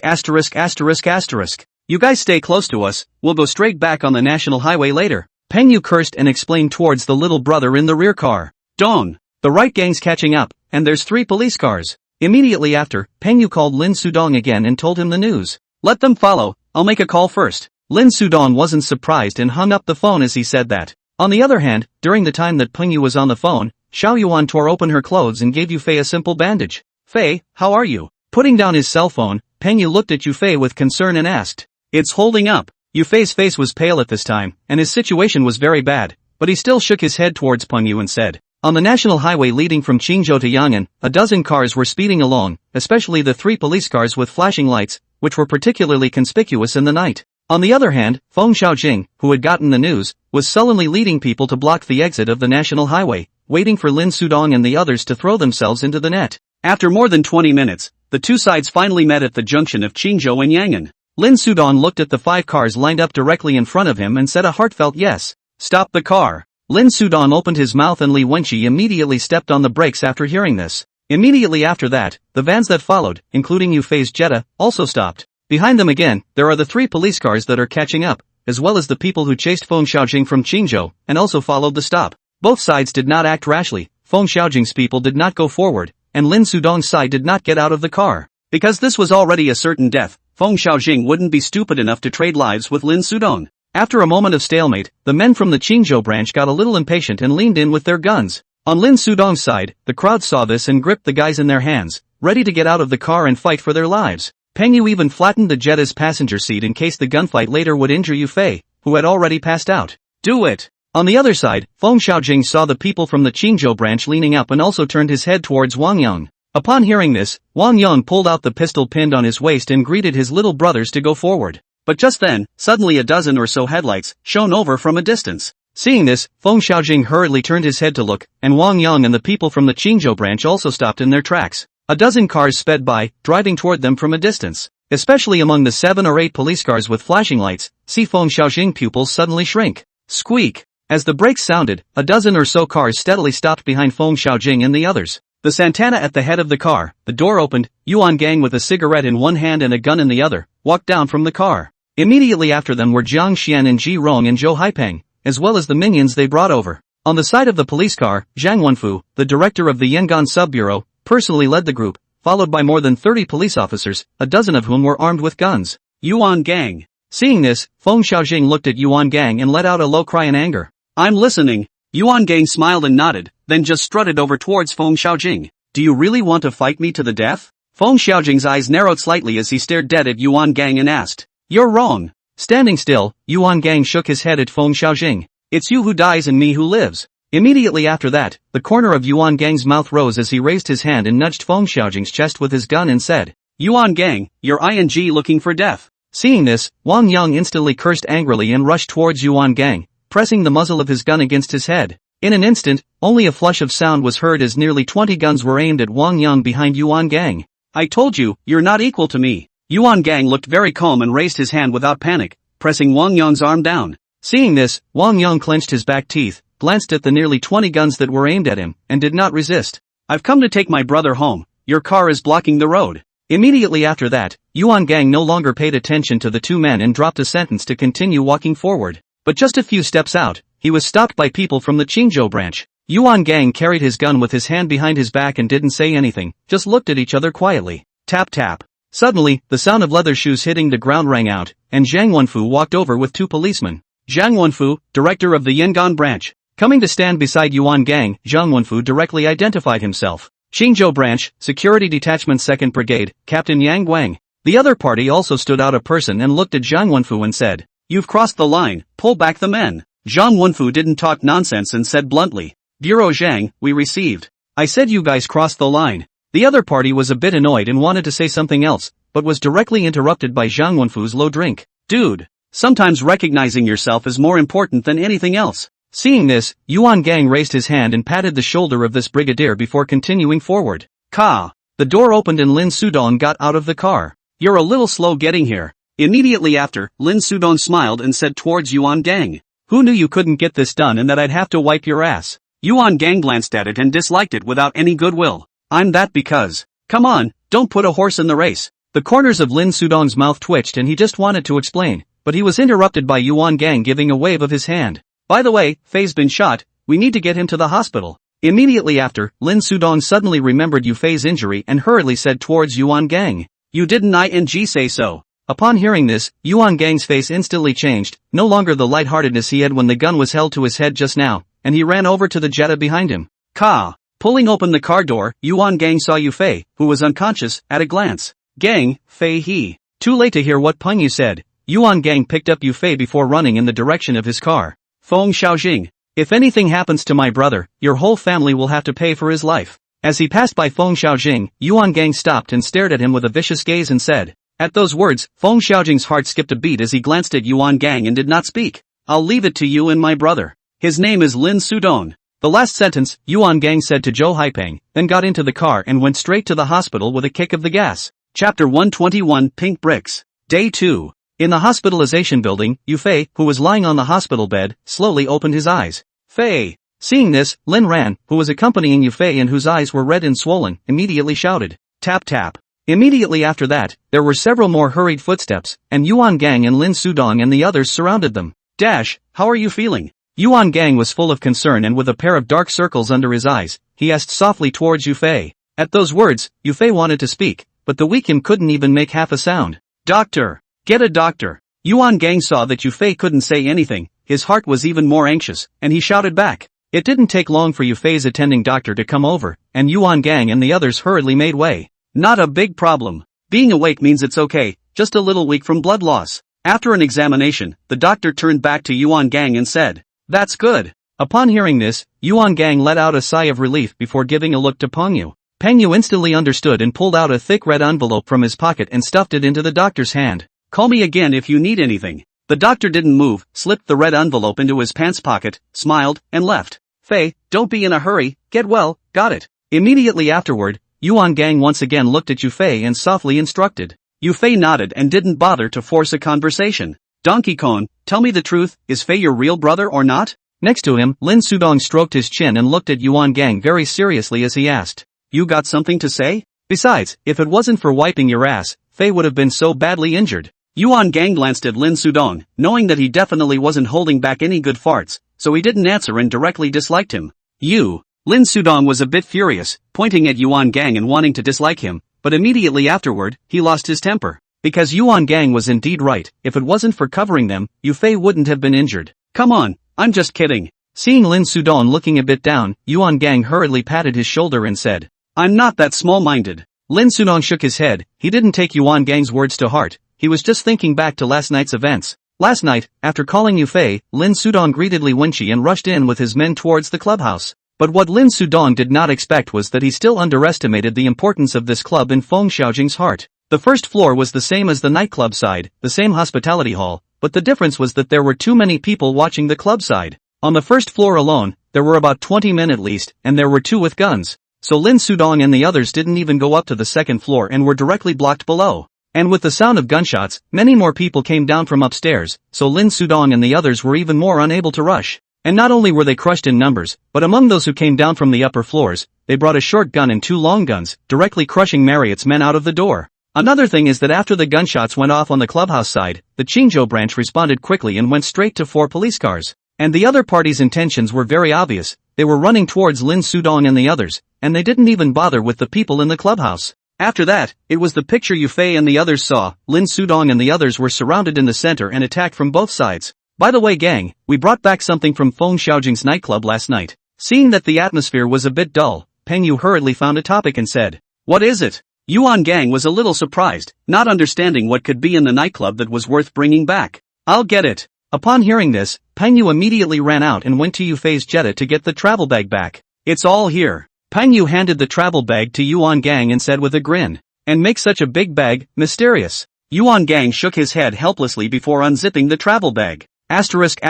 You guys stay close to us, we'll go straight back on the national highway later. Peng Yu cursed and explained towards the little brother in the rear car. Dong. The right gang's catching up, and there's 3 police cars. Immediately after, Peng Yu called Lin Sudong again and told him the news. Let them follow, I'll make a call first. Lin Sudong wasn't surprised and hung up the phone as he said that. On the other hand, during the time that Peng Yu was on the phone, Xiao Yuan tore open her clothes and gave Yufei a simple bandage. Fei, how are you? Putting down his cell phone, Peng Yu looked at Yufei with concern and asked. It's holding up. Yufei's face was pale at this time, and his situation was very bad, but he still shook his head towards Peng Yu and said. On the national highway leading from Qingzhou to Yang'an, a dozen cars were speeding along, especially the 3 police cars with flashing lights, which were particularly conspicuous in the night. On the other hand, Feng Xiaojing, who had gotten the news, was sullenly leading people to block the exit of the national highway, waiting for Lin Sudong and the others to throw themselves into the net. After more than 20 minutes, the two sides finally met at the junction of Qingzhou and Yang'an. Lin Sudong looked at the 5 cars lined up directly in front of him and said a heartfelt yes. Stop the car. Lin Sudong opened his mouth and Li Wenqi immediately stepped on the brakes after hearing this. Immediately after that, the vans that followed, including Yufei's Jetta, also stopped. Behind them again, there are the 3 police cars that are catching up, as well as the people who chased Feng Xiaojing from Qingzhou, and also followed the stop. Both sides did not act rashly, Feng Xiaojing's people did not go forward, and Lin Sudong's side did not get out of the car. Because this was already a certain death, Feng Xiaojing wouldn't be stupid enough to trade lives with Lin Sudong. After a moment of stalemate, the men from the Qingzhou branch got a little impatient and leaned in with their guns. On Lin Sudong's side, the crowd saw this and gripped the guys in their hands, ready to get out of the car and fight for their lives. Peng Yu even flattened the Jetta's passenger seat in case the gunfight later would injure Yufei, who had already passed out. Do it! On the other side, Feng Xiaojing saw the people from the Qingzhou branch leaning up and also turned his head towards Wang Yang. Upon hearing this, Wang Yang pulled out the pistol pinned on his waist and greeted his little brothers to go forward. But just then, suddenly a dozen or so headlights shone over from a distance. Seeing this, Feng Xiaojing hurriedly turned his head to look, and Wang Yang and the people from the Qingzhou branch also stopped in their tracks. A dozen cars sped by, driving toward them from a distance. Especially among the 7 or 8 police cars with flashing lights, see Feng Xiaojing pupils suddenly shrink. Squeak! As the brakes sounded, a dozen or so cars steadily stopped behind Feng Xiaojing and the others. The Santana at the head of the car, the door opened, Yuan Gang with a cigarette in one hand and a gun in the other, walked down from the car. Immediately after them were Jiang Xian and Ji Rong and Zhou Haipeng, as well as the minions they brought over. On the side of the police car, Zhang Wenfu, the director of the Yangon Sub-Bureau, personally led the group, followed by more than 30 police officers, a dozen of whom were armed with guns. Yuan Gang. Seeing this, Feng Xiaojing looked at Yuan Gang and let out a low cry in anger. I'm listening. Yuan Gang smiled and nodded, then just strutted over towards Feng Xiaojing. Do you really want to fight me to the death? Feng Xiaojing's eyes narrowed slightly as he stared dead at Yuan Gang and asked. You're wrong. Standing still, Yuan Gang shook his head at Feng Xiaojing. It's you who dies and me who lives. Immediately after that, the corner of Yuan Gang's mouth rose as he raised his hand and nudged Feng Xiaojing's chest with his gun and said, Yuan Gang, you're ing looking for death. Seeing this, Wang Yang instantly cursed angrily and rushed towards Yuan Gang, pressing the muzzle of his gun against his head. In an instant, only a flush of sound was heard as nearly 20 guns were aimed at Wang Yang behind Yuan Gang. I told you, you're not equal to me. Yuan Gang looked very calm and raised his hand without panic, pressing Wang Yang's arm down. Seeing this, Wang Yang clenched his back teeth, glanced at the nearly 20 guns that were aimed at him, and did not resist. I've come to take my brother home. Your car is blocking the road. Immediately after that, Yuan Gang no longer paid attention to the two men and dropped a sentence to continue walking forward. But just a few steps out, he was stopped by people from the Qingzhou branch. Yuan Gang carried his gun with his hand behind his back and didn't say anything, just looked at each other quietly. Tap tap. Suddenly, the sound of leather shoes hitting the ground rang out, and Zhang Wenfu walked over with 2 policemen. Zhang Wenfu, director of the Yangon branch. Coming to stand beside Yuan Gang, Zhang Wenfu directly identified himself. Qingzhou branch, Security Detachment 2nd Brigade, Captain Yang Guang. The other party also stood out a person and looked at Zhang Wenfu and said, You've crossed the line, pull back the men. Zhang Wenfu didn't talk nonsense and said bluntly, Bureau Zhang, we received. I said you guys crossed the line. The other party was a bit annoyed and wanted to say something else, but was directly interrupted by Zhang Wenfu's low drink. Dude, sometimes recognizing yourself is more important than anything else. Seeing this, Yuan Gang raised his hand and patted the shoulder of this brigadier before continuing forward. Ka. The door opened and Lin Sudong got out of the car. You're a little slow getting here. Immediately after, Lin Sudong smiled and said towards Yuan Gang. Who knew you couldn't get this done and that I'd have to wipe your ass? Yuan Gang glanced at it and disliked it without any goodwill. I'm that because. Come on, don't put a horse in the race. The corners of Lin Sudong's mouth twitched and he just wanted to explain, but he was interrupted by Yuan Gang giving a wave of his hand. By the way, Fei's been shot, we need to get him to the hospital. Immediately after, Lin Sudong suddenly remembered Yu Fei's injury and hurriedly said towards Yuan Gang. You didn't say so. Upon hearing this, Yuan Gang's face instantly changed, no longer the lightheartedness he had when the gun was held to his head just now, and he ran over to the Jetta behind him. Ka! Pulling open the car door, Yuan Gang saw Yu Fei, who was unconscious, at a glance. Gang, Fei he. Too late to hear what Peng Yu said. Yuan Gang picked up Yu Fei before running in the direction of his car. Feng Xiaojing. If anything happens to my brother, your whole family will have to pay for his life. As he passed by Feng Xiaojing, Yuan Gang stopped and stared at him with a vicious gaze and said. At those words, Feng Xiaojing's heart skipped a beat as he glanced at Yuan Gang and did not speak. I'll leave it to you and my brother. His name is Lin Sudong. The last sentence, Yuan Gang said to Zhou Haipeng, then got into the car and went straight to the hospital with a kick of the gas. Chapter 121 Pink Bricks. Day 2. In the hospitalization building, Yu Fei, who was lying on the hospital bed, slowly opened his eyes. Fei. Seeing this, Lin Ran, who was accompanying Yu Fei and whose eyes were red and swollen, immediately shouted. Tap tap. Immediately after that, there were several more hurried footsteps, and Yuan Gang and Lin Sudong and the others surrounded them. Dash, how are you feeling? Yuan Gang was full of concern and with a pair of dark circles under his eyes, he asked softly towards Yu Fei. At those words, Yu Fei wanted to speak, but the weak him couldn't even make half a sound. Doctor. Get a doctor. Yuan Gang saw that Yu Fei couldn't say anything, his heart was even more anxious, and he shouted back. It didn't take long for Yu Fei's attending doctor to come over, and Yuan Gang and the others hurriedly made way. Not a big problem. Being awake means it's okay, just a little weak from blood loss. After an examination, the doctor turned back to Yuan Gang and said, That's good. Upon hearing this, Yuan Gang let out a sigh of relief before giving a look to Peng Yu. Peng Yu instantly understood and pulled out a thick red envelope from his pocket and stuffed it into the doctor's hand. Call me again if you need anything. The doctor didn't move, slipped the red envelope into his pants pocket, smiled, and left. Fei, don't be in a hurry, get well, got it. Immediately afterward, Yuan Gang once again looked at Yu Fei and softly instructed. Yu Fei nodded and didn't bother to force a conversation. Donkey Kong, tell me the truth, is Fei your real brother or not? Next to him, Lin Sudong stroked his chin and looked at Yuan Gang very seriously as he asked. You got something to say? Besides, if it wasn't for wiping your ass, Fei would have been so badly injured. Yuan Gang glanced at Lin Sudong, knowing that he definitely wasn't holding back any good farts, so he didn't answer and directly disliked him. You. Lin Sudong was a bit furious, pointing at Yuan Gang and wanting to dislike him, but immediately afterward, he lost his temper. Because Yuan Gang was indeed right, if it wasn't for covering them, Yu Fei wouldn't have been injured. Come on, I'm just kidding. Seeing Lin Sudong looking a bit down, Yuan Gang hurriedly patted his shoulder and said, I'm not that small-minded. Lin Sudong shook his head, he didn't take Yuan Gang's words to heart, he was just thinking back to last night's events. Last night, after calling Yu Fei, Lin Sudong greeted Li Wenqi and rushed in with his men towards the clubhouse. But what Lin Sudong did not expect was that he still underestimated the importance of this club in Feng Xiaojing's heart. The first floor was the same as the nightclub side, the same hospitality hall, but the difference was that there were too many people watching the club side. On the first floor alone, there were about 20 men at least, and there were 2 with guns. So Lin Sudong and the others didn't even go up to the second floor and were directly blocked below. And with the sound of gunshots, many more people came down from upstairs, so Lin Sudong and the others were even more unable to rush. And not only were they crushed in numbers, but among those who came down from the upper floors, they brought a short gun and 2 long guns, directly crushing Marriott's men out of the door. Another thing is that after the gunshots went off on the clubhouse side, the Qingzhou branch responded quickly and went straight to 4 police cars. And the other party's intentions were very obvious, they were running towards Lin Sudong and the others, and they didn't even bother with the people in the clubhouse. After that, it was the picture Yu Fei and the others saw, Lin Sudong and the others were surrounded in the center and attacked from both sides. By the way gang, we brought back something from Feng Xiaojing's nightclub last night. Seeing that the atmosphere was a bit dull, Peng Yu hurriedly found a topic and said, What is it? Yuan Gang was a little surprised, not understanding what could be in the nightclub that was worth bringing back. I'll get it. Upon hearing this, Peng Yu immediately ran out and went to Yu Fei's Jetta to get the travel bag back. It's all here. Peng Yu handed the travel bag to Yuan Gang and said with a grin, And make such a big bag, mysterious. Yuan Gang shook his head helplessly before unzipping the travel bag. Asterisk.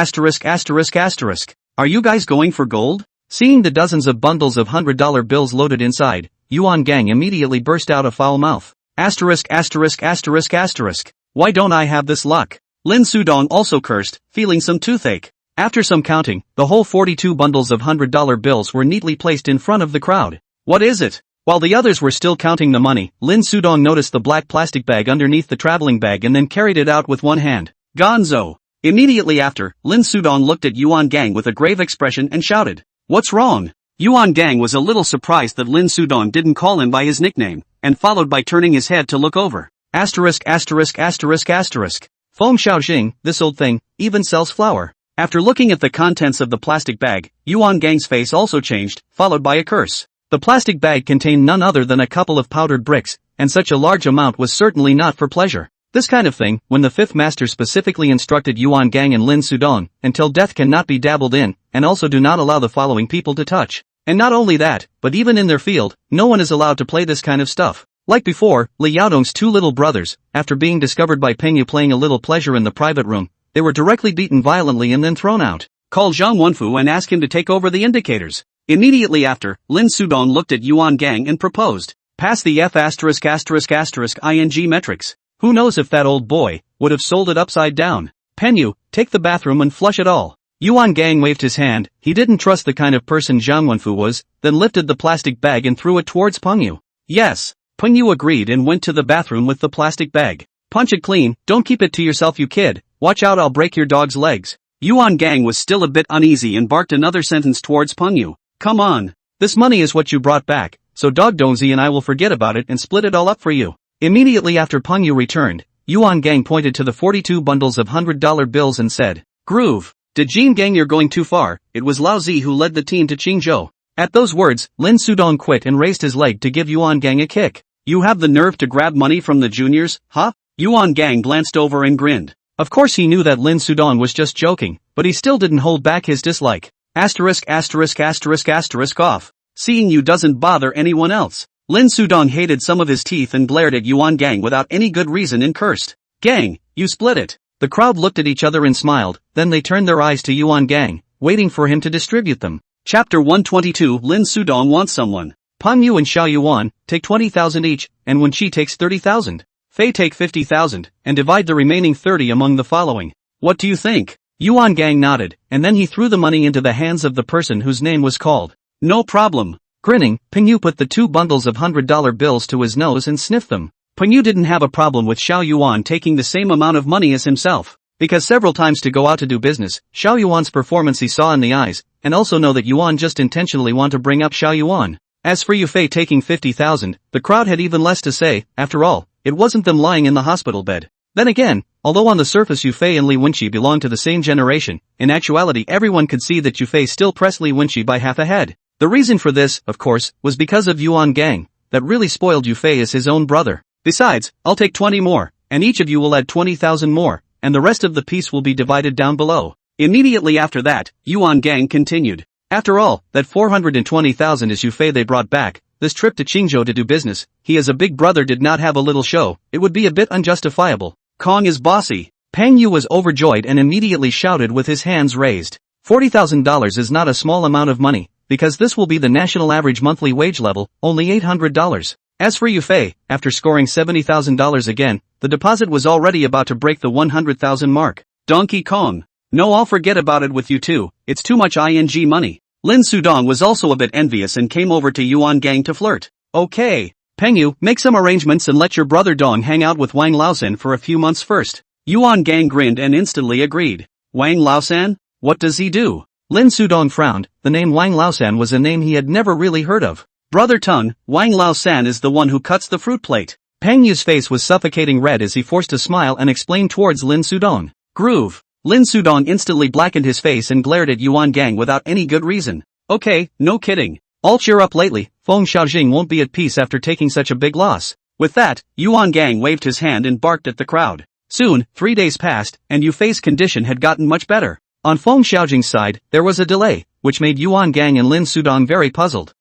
Are you guys going for gold? Seeing the dozens of bundles of $100 bills loaded inside, Yuan Gang immediately burst out a foul mouth. Asterisk asterisk asterisk asterisk. Why don't I have this luck? Lin Sudong also cursed, feeling some toothache. After some counting, the whole 42 bundles of $100 bills were neatly placed in front of the crowd. What is it? While the others were still counting the money, Lin Sudong noticed the black plastic bag underneath the traveling bag and then carried it out with one hand. Gonzo. Immediately after, Lin Sudong looked at Yuan Gang with a grave expression and shouted, "What's wrong?" Yuan Gang was a little surprised that Lin Sudong didn't call him by his nickname, and followed by turning his head to look over. Asterisk asterisk asterisk asterisk. Feng Xiaojing, this old thing, even sells flour. After looking at the contents of the plastic bag, Yuan Gang's face also changed, followed by a curse. The plastic bag contained none other than a couple of powdered bricks, and such a large amount was certainly not for pleasure. This kind of thing, when the fifth master specifically instructed Yuan Gang and Lin Sudong, until death cannot be dabbled in, and also do not allow the following people to touch. And not only that, but even in their field, no one is allowed to play this kind of stuff. Like before, Li Yaodong's two little brothers, after being discovered by Peng Yu playing a little pleasure in the private room, they were directly beaten violently and then thrown out. Call Zhang Wenfu and ask him to take over the indicators. Immediately after, Lin Sudong looked at Yuan Gang and proposed, "Pass the F asterisk asterisk asterisk ing metrics." Who knows if that old boy would have sold it upside down. Peng Yu, take the bathroom and flush it all. Yuan Gang waved his hand. He didn't trust the kind of person Zhang Wenfu was, then lifted the plastic bag and threw it towards Peng Yu. Yes. Peng Yu agreed and went to the bathroom with the plastic bag. Punch it clean, don't keep it to yourself you kid, watch out I'll break your dog's legs. Yuan Gang was still a bit uneasy and barked another sentence towards Peng Yu. Come on. This money is what you brought back, so Dog Dongzi and I will forget about it and split it all up for you. Immediately after Peng Yu returned, Yuan Gang pointed to the 42 bundles of $100 bills and said, "Groove. Did Jin Gang you're going too far." It was Lao Zi who led the team to Qingzhou. At those words, Lin Sudong quit and raised his leg to give Yuan Gang a kick. You have the nerve to grab money from the juniors, huh? Yuan Gang glanced over and grinned. Of course he knew that Lin Sudong was just joking, but he still didn't hold back his dislike. Asterisk asterisk asterisk asterisk off. Seeing you doesn't bother anyone else. Lin Sudong hated some of his teeth and glared at Yuan Gang without any good reason and cursed. "Gang, you split it." The crowd looked at each other and smiled, then they turned their eyes to Yuan Gang, waiting for him to distribute them. Chapter 122 Lin Sudong wants someone. Peng Yu and Xiao Yuan, take 20,000 each, and Wen Qi takes 30,000. Fei take 50,000, and divide the remaining 30 among the following. What do you think? Yuan Gang nodded, and then he threw the money into the hands of the person whose name was called. No problem. Grinning, Peng Yu put the 2 bundles of $100 bills to his nose and sniffed them. Peng Yu didn't have a problem with Xiao Yuan taking the same amount of money as himself, because several times to go out to do business, Xiao Yuan's performance he saw in the eyes, and also know that Yuan just intentionally want to bring up Xiao Yuan. As for Yu Fei taking 50,000, the crowd had even less to say. After all, it wasn't them lying in the hospital bed. Then again, although on the surface Yu Fei and Li Wenqi belonged to the same generation, in actuality everyone could see that Yu Fei still pressed Li Wenqi by half a head. The reason for this, of course, was because of Yuan Gang, that really spoiled Yu Fei as his own brother. Besides, I'll take 20 more, and each of you will add 20,000 more, and the rest of the piece will be divided down below. Immediately after that, Yuan Gang continued. After all, that 420,000 is Yu Fei they brought back. This trip to Qingzhou to do business, he as a big brother did not have a little show. It would be a bit unjustifiable. Kong is bossy. Peng Yu was overjoyed and immediately shouted with his hands raised. $40,000 is not a small amount of money, because this will be the national average monthly wage level, only $800. As for Yu Fei, after scoring $70,000 again, the deposit was already about to break the 100,000 mark. Donkey Kong. No, I'll forget about it with you too, it's too much ing money. Lin Sudong was also a bit envious and came over to Yuan Gang to flirt. Okay. Peng Yu, make some arrangements and let your brother Dong hang out with Wang Laosan for a few months first. Yuan Gang grinned and instantly agreed. Wang Laosan? What does he do? Lin Sudong frowned. The name Wang Laosan was a name he had never really heard of. Brother Tung, Wang Laosan is the one who cuts the fruit plate. Peng Yu's face was suffocating red as he forced a smile and explained towards Lin Sudong. Groove. Lin Sudong instantly blackened his face and glared at Yuan Gang without any good reason. Okay, no kidding. All cheer up lately, Feng Xiaojing won't be at peace after taking such a big loss. With that, Yuan Gang waved his hand and barked at the crowd. Soon, 3 days passed, and Yu Fei's condition had gotten much better. On Feng Xiaojing's side, there was a delay, which made Yuan Gang and Lin Sudong very puzzled.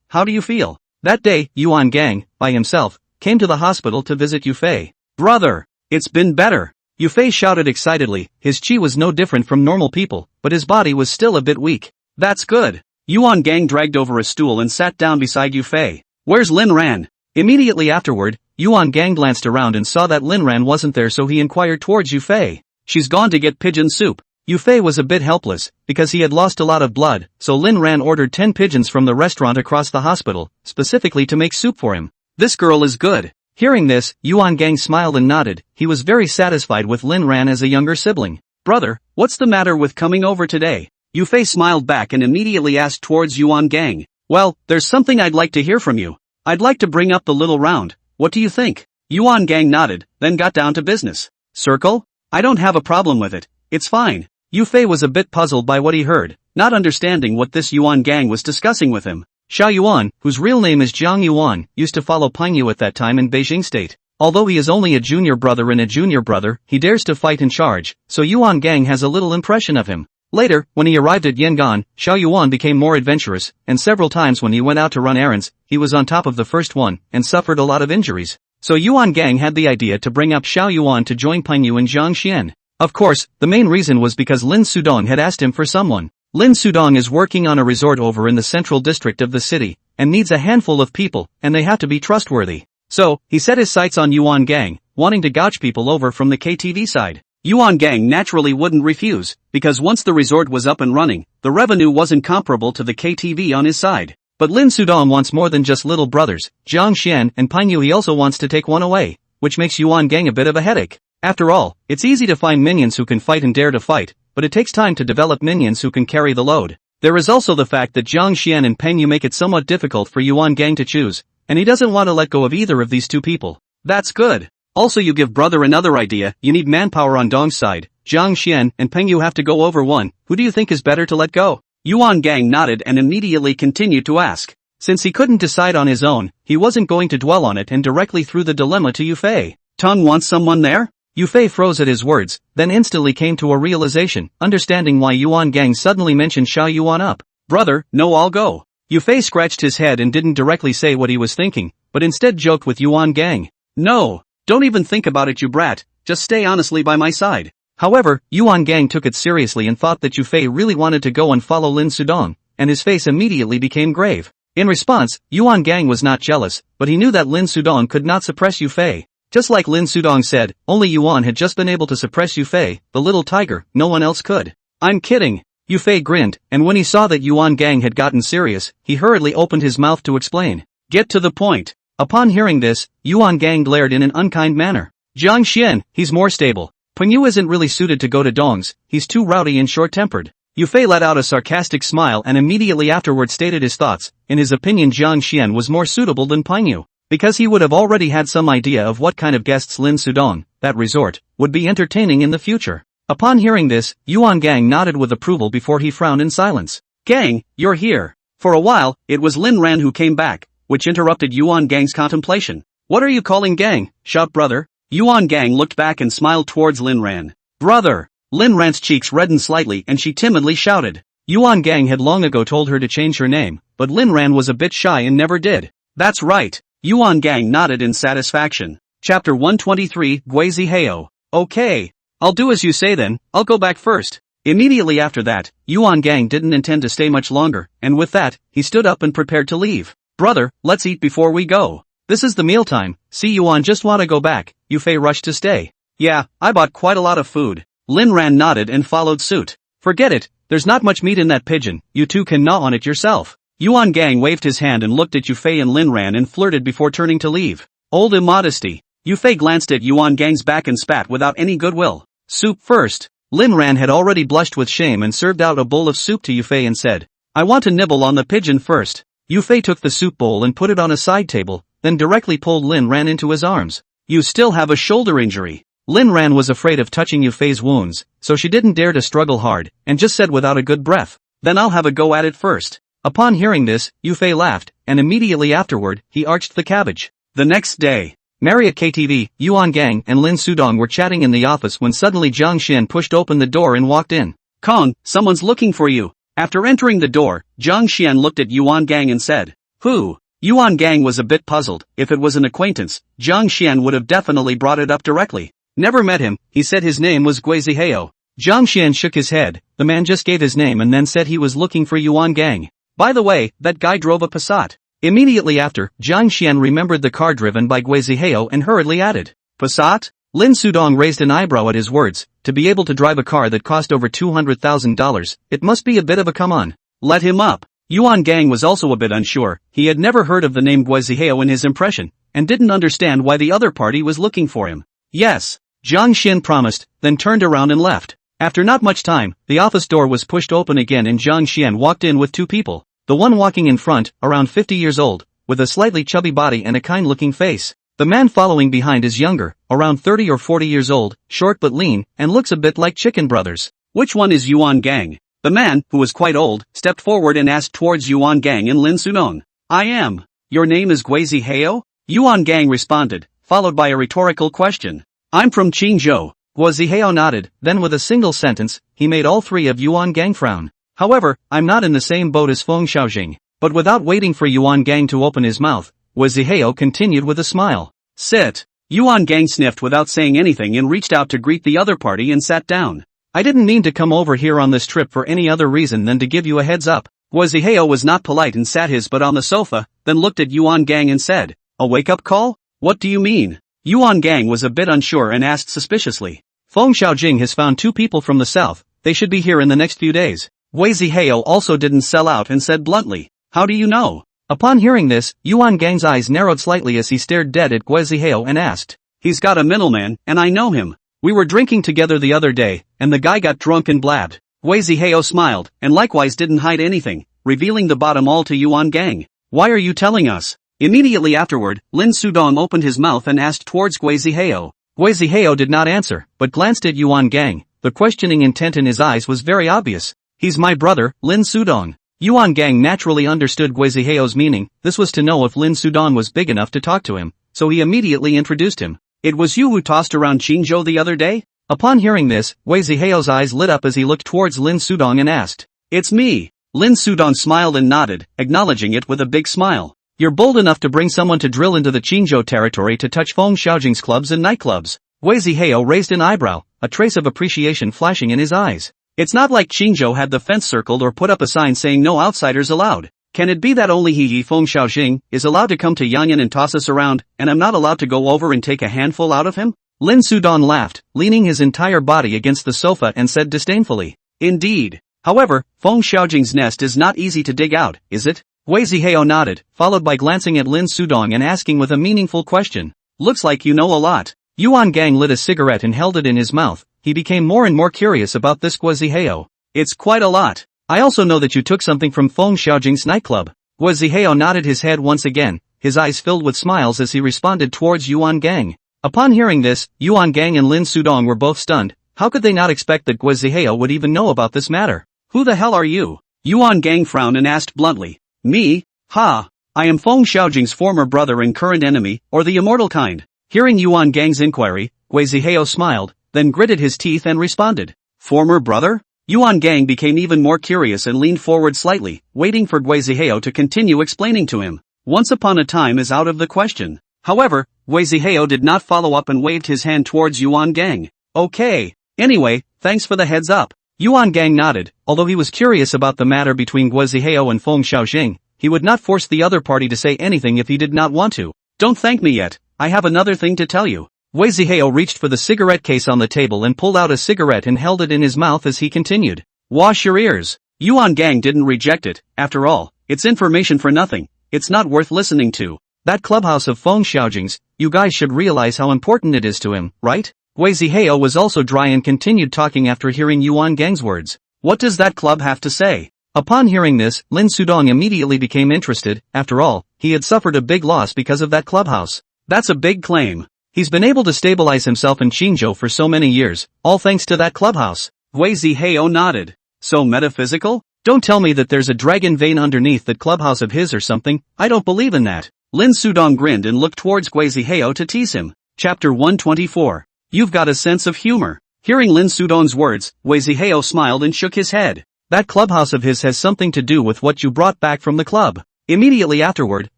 How do you feel? That day, Yuan Gang, by himself, came to the hospital to visit Yu Fei. Brother, it's been better. Yu Fei shouted excitedly. His qi was no different from normal people, but his body was still a bit weak. That's good. Yuan Gang dragged over a stool and sat down beside Yu Fei. Where's Lin Ran? Immediately afterward, Yuan Gang glanced around and saw that Lin Ran wasn't there, so he inquired towards Yu Fei. She's gone to get pigeon soup. Yu Fei was a bit helpless, because he had lost a lot of blood, so Lin Ran ordered 10 pigeons from the restaurant across the hospital, specifically to make soup for him. This girl is good. Hearing this, Yuan Gang smiled and nodded. He was very satisfied with Lin Ran as a younger sibling. Brother, what's the matter with coming over today? Yu Fei smiled back and immediately asked towards Yuan Gang. Well, there's something I'd like to hear from you. I'd like to bring up the little round. What do you think? Yuan Gang nodded, then got down to business. Circle? I don't have a problem with it. It's fine. Yu Fei was a bit puzzled by what he heard, not understanding what this Yuan Gang was discussing with him. Xiao Yuan, whose real name is Jiang Yuan, used to follow Peng Yu at that time in Beijing State. Although he is only a junior brother and a junior brother, he dares to fight in charge, so Yuan Gang has a little impression of him. Later, when he arrived at Yangon, Xiao Yuan became more adventurous, and several times when he went out to run errands, he was on top of the first one, and suffered a lot of injuries. So Yuan Gang had the idea to bring up Xiao Yuan to join Peng Yu in Zhangxian. Of course, the main reason was because Lin Sudong had asked him for someone. Lin Sudong is working on a resort over in the central district of the city, and needs a handful of people, and they have to be trustworthy. So, he set his sights on Yuan Gang, wanting to gouge people over from the KTV side. Yuan Gang naturally wouldn't refuse, because once the resort was up and running, the revenue wasn't comparable to the KTV on his side. But Lin Sudong wants more than just little brothers, Jiang Xian and Peng Yu. He also wants to take one away, which makes Yuan Gang a bit of a headache. After all, it's easy to find minions who can fight and dare to fight, but it takes time to develop minions who can carry the load. There is also the fact that Jiang Xian and Peng Yu make it somewhat difficult for Yuan Gang to choose, and he doesn't want to let go of either of these two people. That's good. Also, you give brother another idea. You need manpower on Dong's side. Jiang Xian and Peng Yu have to go over one. Who do you think is better to let go? Yuan Gang nodded and immediately continued to ask. Since he couldn't decide on his own, he wasn't going to dwell on it and directly threw the dilemma to Yu Fei. Tong wants someone there? Yu Fei froze at his words, then instantly came to a realization, understanding why Yuan Gang suddenly mentioned Xiao Yuan up. Brother, no, I'll go. Yu Fei scratched his head and didn't directly say what he was thinking, but instead joked with Yuan Gang. No. Don't even think about it, you brat, just stay honestly by my side. However, Yuan Gang took it seriously and thought that Yu Fei really wanted to go and follow Lin Sudong, and his face immediately became grave. In response, Yuan Gang was not jealous, but he knew that Lin Sudong could not suppress Yu Fei. Just like Lin Sudong said, only Yuan had just been able to suppress Yu Fei, the little tiger, no one else could. I'm kidding. Yu Fei grinned, and when he saw that Yuan Gang had gotten serious, he hurriedly opened his mouth to explain. Get to the point. Upon hearing this, Yuan Gang glared in an unkind manner. Jiang Xian, he's more stable. Peng Yu isn't really suited to go to Dong's, he's too rowdy and short-tempered. Yu Fei let out a sarcastic smile and immediately afterward stated his thoughts. In his opinion, Jiang Xian was more suitable than Peng Yu, because he would have already had some idea of what kind of guests Lin Sudong, that resort, would be entertaining in the future. Upon hearing this, Yuan Gang nodded with approval before he frowned in silence. Gang, you're here. For a while, it was Lin Ran who came back, which interrupted Yuan Gang's contemplation. What are you calling gang? Shout brother. Yuan Gang looked back and smiled towards Lin Ran. Brother! Lin Ran's cheeks reddened slightly and she timidly shouted. Yuan Gang had long ago told her to change her name, but Lin Ran was a bit shy and never did. That's right. Yuan Gang nodded in satisfaction. Chapter 123, Guizi Heo. Okay. I'll do as you say then, I'll go back first. Immediately after that, Yuan Gang didn't intend to stay much longer, and with that, he stood up and prepared to leave. Brother, let's eat before we go. This is the mealtime. See, Yuan just want to go back. Yu Fei rushed to stay. Yeah, I bought quite a lot of food. Lin Ran nodded and followed suit. Forget it, there's not much meat in that pigeon, you two can gnaw on it yourself. Yuan Gang waved his hand and looked at Yu Fei and Lin Ran and flirted before turning to leave. Old immodesty. Yu Fei glanced at Yuan Gang's back and spat without any goodwill. Soup first. Lin Ran had already blushed with shame and served out a bowl of soup to Yu Fei and said, I want to nibble on the pigeon first. Yu Fei took the soup bowl and put it on a side table, then directly pulled Lin Ran into his arms. You still have a shoulder injury. Lin Ran was afraid of touching Yu Fei's wounds, so she didn't dare to struggle hard, and just said without a good breath, then I'll have a go at it first. Upon hearing this, Yu Fei laughed, and immediately afterward, he arched the cabbage. The next day, Marriott KTV, Yuan Gang and Lin Sudong were chatting in the office when suddenly Jiang Xian pushed open the door and walked in. Kong, someone's looking for you. After entering the door, Jiang Xian looked at Yuan Gang and said, Who? Yuan Gang was a bit puzzled. If it was an acquaintance, Jiang Xian would have definitely brought it up directly. Never met him, he said his name was Guizi Heo. Jiang Xian shook his head. The man just gave his name and then said he was looking for Yuan Gang. By the way, that guy drove a Passat. Immediately after, Jiang Xian remembered the car driven by Gui Zihao and hurriedly added, Passat? Lin Sudong raised an eyebrow at his words. To be able to drive a car that cost over $200,000, it must be a bit of a come on. Let him up. Yuan Gang was also a bit unsure. He had never heard of the name Gui Zihao in his impression, and didn't understand why the other party was looking for him. Yes, Jiang Xin promised, then turned around and left. After not much time, the office door was pushed open again and Jiang Xian walked in with two people. The one walking in front, around 50 years old, with a slightly chubby body and a kind-looking face. The man following behind is younger, around 30 or 40 years old, short but lean, and looks a bit like Chicken Brothers. Which one is Yuan Gang? The man, who was quite old, stepped forward and asked towards Yuan Gang and Lin Sudong. I am. Your name is Gui Zihao? Yuan Gang responded, followed by a rhetorical question. I'm from Qingzhou. Gui Zihao nodded, then with a single sentence, he made all three of Yuan Gang frown. However, I'm not in the same boat as Feng Xiaojing. But without waiting for Yuan Gang to open his mouth, Gui Zihao continued with a smile. Sit. Yuan Gang sniffed without saying anything and reached out to greet the other party and sat down. I didn't mean to come over here on this trip for any other reason than to give you a heads up. Gui Zihao was not polite and sat his butt on the sofa, then looked at Yuan Gang and said, a wake-up call? What do you mean? Yuan Gang was a bit unsure and asked suspiciously. Feng Xiaojing has found two people from the south. They should be here in the next few days. Gui Zihao also didn't sell out and said bluntly, how do you know? Upon hearing this, Yuan Gang's eyes narrowed slightly as he stared dead at Gui Zihao and asked, he's got a middleman, and I know him. We were drinking together the other day, and the guy got drunk and blabbed. Gui Zihao smiled, and likewise didn't hide anything, revealing the bottom all to Yuan Gang. Why are you telling us? Immediately afterward, Lin Sudong opened his mouth and asked towards Gui Zihao. Gui Zihao did not answer, but glanced at Yuan Gang. The questioning intent in his eyes was very obvious. He's my brother, Lin Sudong. Yuan Gang naturally understood Gui Zihao's meaning. This was to know if Lin Sudong was big enough to talk to him, so he immediately introduced him. It was you who tossed around Qingzhou the other day? Upon hearing this, Gui Zihao's eyes lit up as he looked towards Lin Sudong and asked, it's me. Lin Sudong smiled and nodded, acknowledging it with a big smile. You're bold enough to bring someone to drill into the Qingzhou territory to touch Feng Xiaojing's clubs and nightclubs. Gui Zihao raised an eyebrow, a trace of appreciation flashing in his eyes. It's not like Qingzhou had the fence circled or put up a sign saying no outsiders allowed. Can it be that only he Feng Xiaojing is allowed to come to Yanyan and toss us around, and I'm not allowed to go over and take a handful out of him? Lin Sudong laughed, leaning his entire body against the sofa and said disdainfully. Indeed. However, Feng Xiaojing's nest is not easy to dig out, is it? Gui Zihao nodded, followed by glancing at Lin Sudong and asking with a meaningful question. Looks like you know a lot. Yuan Gang lit a cigarette and held it in his mouth. He became more and more curious about this Gui Zihao. It's quite a lot. I also know that you took something from Feng Xiaojing's nightclub. Gui Zihao nodded his head once again, his eyes filled with smiles as he responded towards Yuan Gang. Upon hearing this, Yuan Gang and Lin Sudong were both stunned. How could they not expect that Gui Zihao would even know about this matter? Who the hell are you? Yuan Gang frowned and asked bluntly. Me? Ha! I am Feng Xiaojing's former brother and current enemy, or the immortal kind. Hearing Yuan Gang's inquiry, Gui Zihao smiled, then gritted his teeth and responded. Former brother? Yuan Gang became even more curious and leaned forward slightly, waiting for Gui Zihao to continue explaining to him. Once upon a time is out of the question. However, Gui Zihao did not follow up and waved his hand towards Yuan Gang. Okay. Anyway, thanks for the heads up. Yuan Gang nodded. Although he was curious about the matter between Gui Zihao and Feng Xiaojing, he would not force the other party to say anything if he did not want to. Don't thank me yet. I have another thing to tell you. Gui Zihao reached for the cigarette case on the table and pulled out a cigarette and held it in his mouth as he continued. Wash your ears. Yuan Gang didn't reject it. After all, it's information for nothing. It's not worth listening to. That clubhouse of Feng Xiaojing's, you guys should realize how important it is to him, right? Gui Zihao was also dry and continued talking after hearing Yuan Gang's words. What does that club have to say? Upon hearing this, Lin Sudong immediately became interested. After all, he had suffered a big loss because of that clubhouse. That's a big claim. He's been able to stabilize himself in Qingzhou for so many years, all thanks to that clubhouse. Gui Zihao nodded. So metaphysical? Don't tell me that there's a dragon vein underneath that clubhouse of his or something. I don't believe in that. Lin Sudong grinned and looked towards Gui Zihao to tease him. Chapter 124. You've got a sense of humor. Hearing Lin Sudong's words, Gui Zihao smiled and shook his head. That clubhouse of his has something to do with what you brought back from the club. Immediately afterward,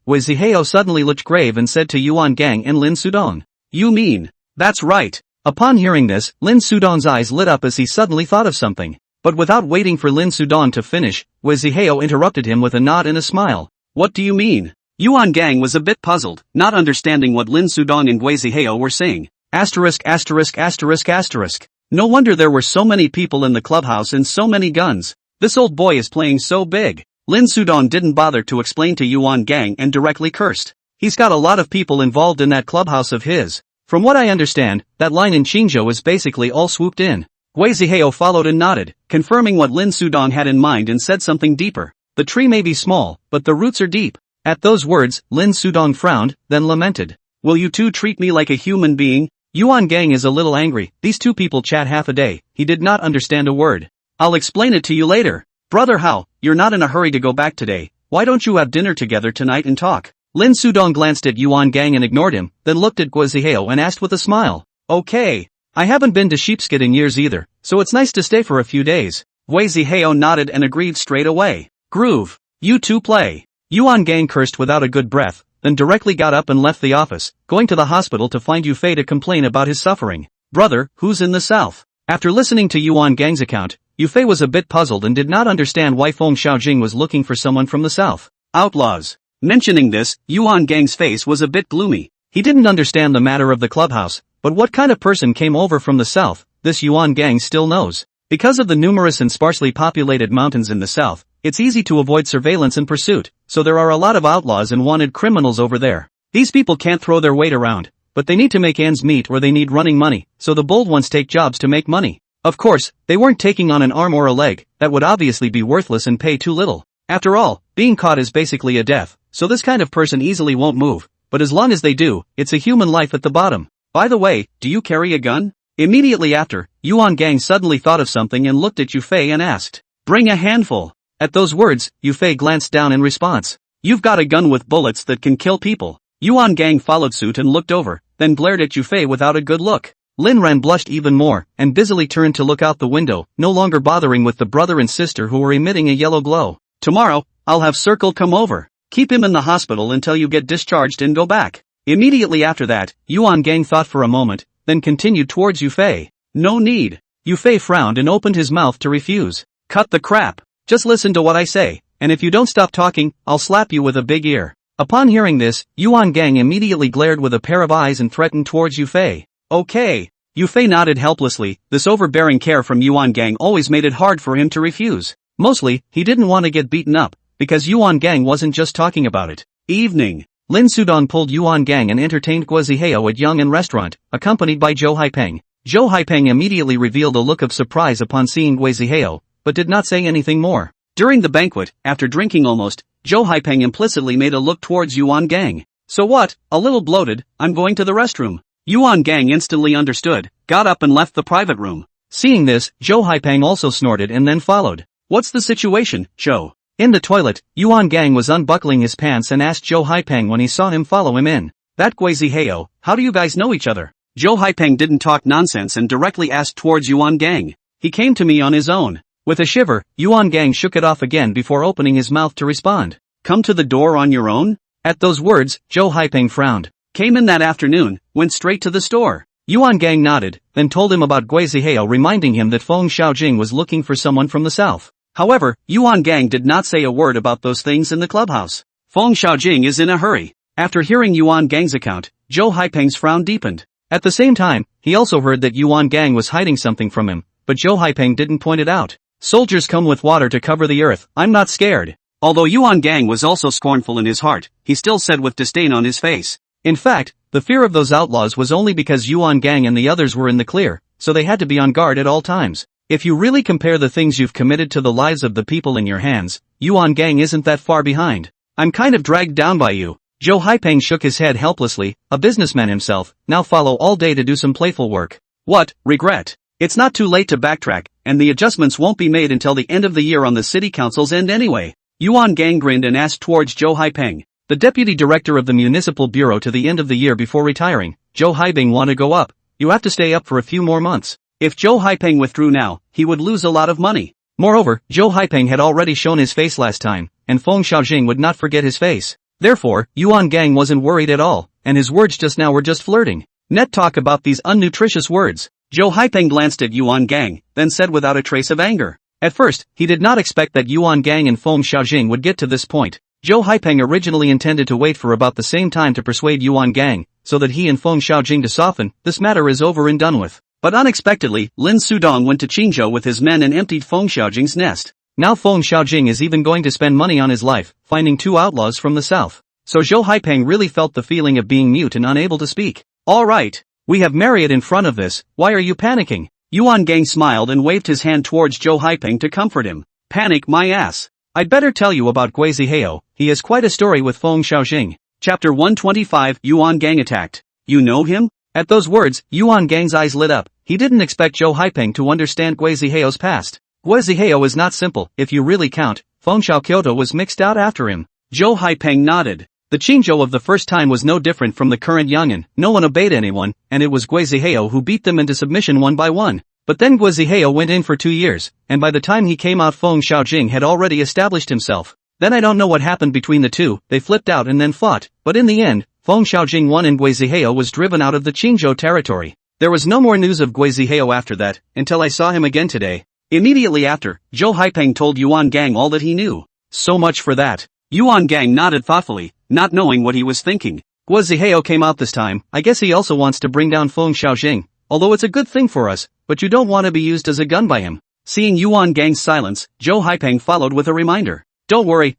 Gui Zihao suddenly looked grave and said to Yuan Gang and Lin Sudong. You mean? That's right. Upon hearing this, Lin Sudong's eyes lit up as he suddenly thought of something. But without waiting for Lin Sudong to finish, Gui Zihao interrupted him with a nod and a smile. What do you mean? Yuan Gang was a bit puzzled, not understanding what Lin Sudong and Gui Zihao were saying. Asterisk asterisk asterisk asterisk. No wonder there were so many people in the clubhouse and so many guns. This old boy is playing so big. Lin Sudong didn't bother to explain to Yuan Gang and directly cursed. He's got a lot of people involved in that clubhouse of his. From what I understand, that line in Qingzhou is basically all swooped in. Gui Zihao followed and nodded, confirming what Lin Sudong had in mind and said something deeper. The tree may be small, but the roots are deep. At those words, Lin Sudong frowned, then lamented. Will you two treat me like a human being? Yuan Gang is a little angry. These two people chat half a day. He did not understand a word. I'll explain it to you later. Brother Hao, you're not in a hurry to go back today. Why don't you have dinner together tonight and talk? Lin Sudong glanced at Yuan Gang and ignored him, then looked at Gui Zihao and asked with a smile. Okay. I haven't been to Sheepskid in years either, so it's nice to stay for a few days. Gui Zihao nodded and agreed straight away. Groove. You two play. Yuan Gang cursed without a good breath, then directly got up and left the office, going to the hospital to find Yufei to complain about his suffering. Brother, who's in the south? After listening to Yuan Gang's account, Yufei was a bit puzzled and did not understand why Feng Xiaojing was looking for someone from the south. Outlaws. Mentioning this, Yuan Gang's face was a bit gloomy. He didn't understand the matter of the clubhouse, but what kind of person came over from the south, this Yuan Gang still knows. Because of the numerous and sparsely populated mountains in the south, it's easy to avoid surveillance and pursuit, so there are a lot of outlaws and wanted criminals over there. These people can't throw their weight around, but they need to make ends meet or they need running money, so the bold ones take jobs to make money. Of course, they weren't taking on an arm or a leg, that would obviously be worthless and pay too little. After all, being caught is basically a death, so this kind of person easily won't move, but as long as they do, it's a human life at the bottom. By the way, do you carry a gun? Immediately after, Yuan Gang suddenly thought of something and looked at Yufei and asked, bring a handful. At those words, Yufei glanced down in response. You've got a gun with bullets that can kill people. Yuan Gang followed suit and looked over, then glared at Yufei without a good look. Lin Ran blushed even more, and busily turned to look out the window, no longer bothering with the brother and sister who were emitting a yellow glow. Tomorrow, I'll have Circle come over. Keep him in the hospital until you get discharged and go back. Immediately after that, Yuan Gang thought for a moment, then continued towards Yufei. No need. Yufei frowned and opened his mouth to refuse. Cut the crap. Just listen to what I say, and if you don't stop talking, I'll slap you with a big ear. Upon hearing this, Yuan Gang immediately glared with a pair of eyes and threatened towards Yufei. Okay. Yufei nodded helplessly. This overbearing care from Yuan Gang always made it hard for him to refuse. Mostly, he didn't want to get beaten up, because Yuan Gang wasn't just talking about it. Evening. Lin Sudong pulled Yuan Gang and entertained Gui Zihao at Yong'an Restaurant, accompanied by Zhou Haipeng. Zhou Haipeng immediately revealed a look of surprise upon seeing Gui Zihao, but did not say anything more. During the banquet, after drinking almost, Zhou Haipeng implicitly made a look towards Yuan Gang. So what, a little bloated, I'm going to the restroom. Yuan Gang instantly understood, got up and left the private room. Seeing this, Zhou Haipeng also snorted and then followed. What's the situation, Zhou? In the toilet, Yuan Gang was unbuckling his pants and asked Zhou Haipeng when he saw him follow him in. That Gui Zihao, how do you guys know each other? Zhou Haipeng didn't talk nonsense and directly asked towards Yuan Gang. He came to me on his own. With a shiver, Yuan Gang shook it off again before opening his mouth to respond. Come to the door on your own? At those words, Zhou Haipeng frowned. Came in that afternoon, went straight to the store. Yuan Gang nodded, then told him about Gui Zihao, reminding him that Feng Xiaojing was looking for someone from the south. However, Yuan Gang did not say a word about those things in the clubhouse. Feng Xiaojing is in a hurry. After hearing Yuan Gang's account, Zhou Haipeng's frown deepened. At the same time, he also heard that Yuan Gang was hiding something from him, but Zhou Haipeng didn't point it out. Soldiers come with water to cover the earth, I'm not scared. Although Yuan Gang was also scornful in his heart, he still said with disdain on his face. In fact, the fear of those outlaws was only because Yuan Gang and the others were in the clear, so they had to be on guard at all times. If you really compare the things you've committed to the lives of the people in your hands, Yuan Gang isn't that far behind. I'm kind of dragged down by you. Zhou Haipeng shook his head helplessly, a businessman himself, now follow all day to do some playful work. What, regret? It's not too late to backtrack, and the adjustments won't be made until the end of the year on the city council's end anyway. Yuan Gang grinned and asked towards Zhou Haipeng, the deputy director of the municipal bureau, to the end of the year before retiring. Zhou Haipeng want to go up. You have to stay up for a few more months. If Zhou Haipeng withdrew now, he would lose a lot of money. Moreover, Zhou Haipeng had already shown his face last time, and Feng Xiaojing would not forget his face. Therefore, Yuan Gang wasn't worried at all, and his words just now were just flirting. Net talk about these unnutritious words. Zhou Haipeng glanced at Yuan Gang, then said without a trace of anger. At first, he did not expect that Yuan Gang and Feng Xiaojing would get to this point, Zhou Haipeng originally intended to wait for about the same time to persuade Yuan Gang, so that he and Feng Xiaojing to soften. This matter is over and done with. But unexpectedly, Lin Sudong went to Qingzhou with his men and emptied Feng Xiaojing's nest. Now Feng Xiaojing is even going to spend money on his life, finding 2 outlaws from the south. So Zhou Haipeng really felt the feeling of being mute and unable to speak. Alright. We have Marriott in front of this, why are you panicking? Yuan Gang smiled and waved his hand towards Zhou Haipeng to comfort him. Panic my ass. I'd better tell you about Gui Zihao, he has quite a story with Feng Xiaojing. Chapter 125 Yuan Gang attacked. You know him? At those words, Yuan Gang's eyes lit up. He didn't expect Zhou Haipeng to understand Gui Zihao's past. Gui Zihao is not simple, if you really count. Feng Xiao Kyoto was mixed out after him. Zhou Haipeng nodded. The Qingzhou of the first time was no different from the current Yang'an. No one obeyed anyone, and it was Gui Zihao who beat them into submission one by one. But then Gui Zihao went in for 2 years, and by the time he came out Feng Xiaojing had already established himself. Then I don't know what happened between the two, they flipped out and then fought, but in the end, Feng Xiaojing won and Gui Zihao was driven out of the Qingzhou territory. There was no more news of Gui Zihao after that, until I saw him again today. Immediately after, Zhou Haipeng told Yuan Gang all that he knew. So much for that. Yuan Gang nodded thoughtfully, not knowing what he was thinking. Gui Zihao came out this time, I guess he also wants to bring down Feng Xiaojing, although it's a good thing for us, but you don't want to be used as a gun by him. Seeing Yuan Gang's silence, Zhou Haipeng followed with a reminder. Don't worry,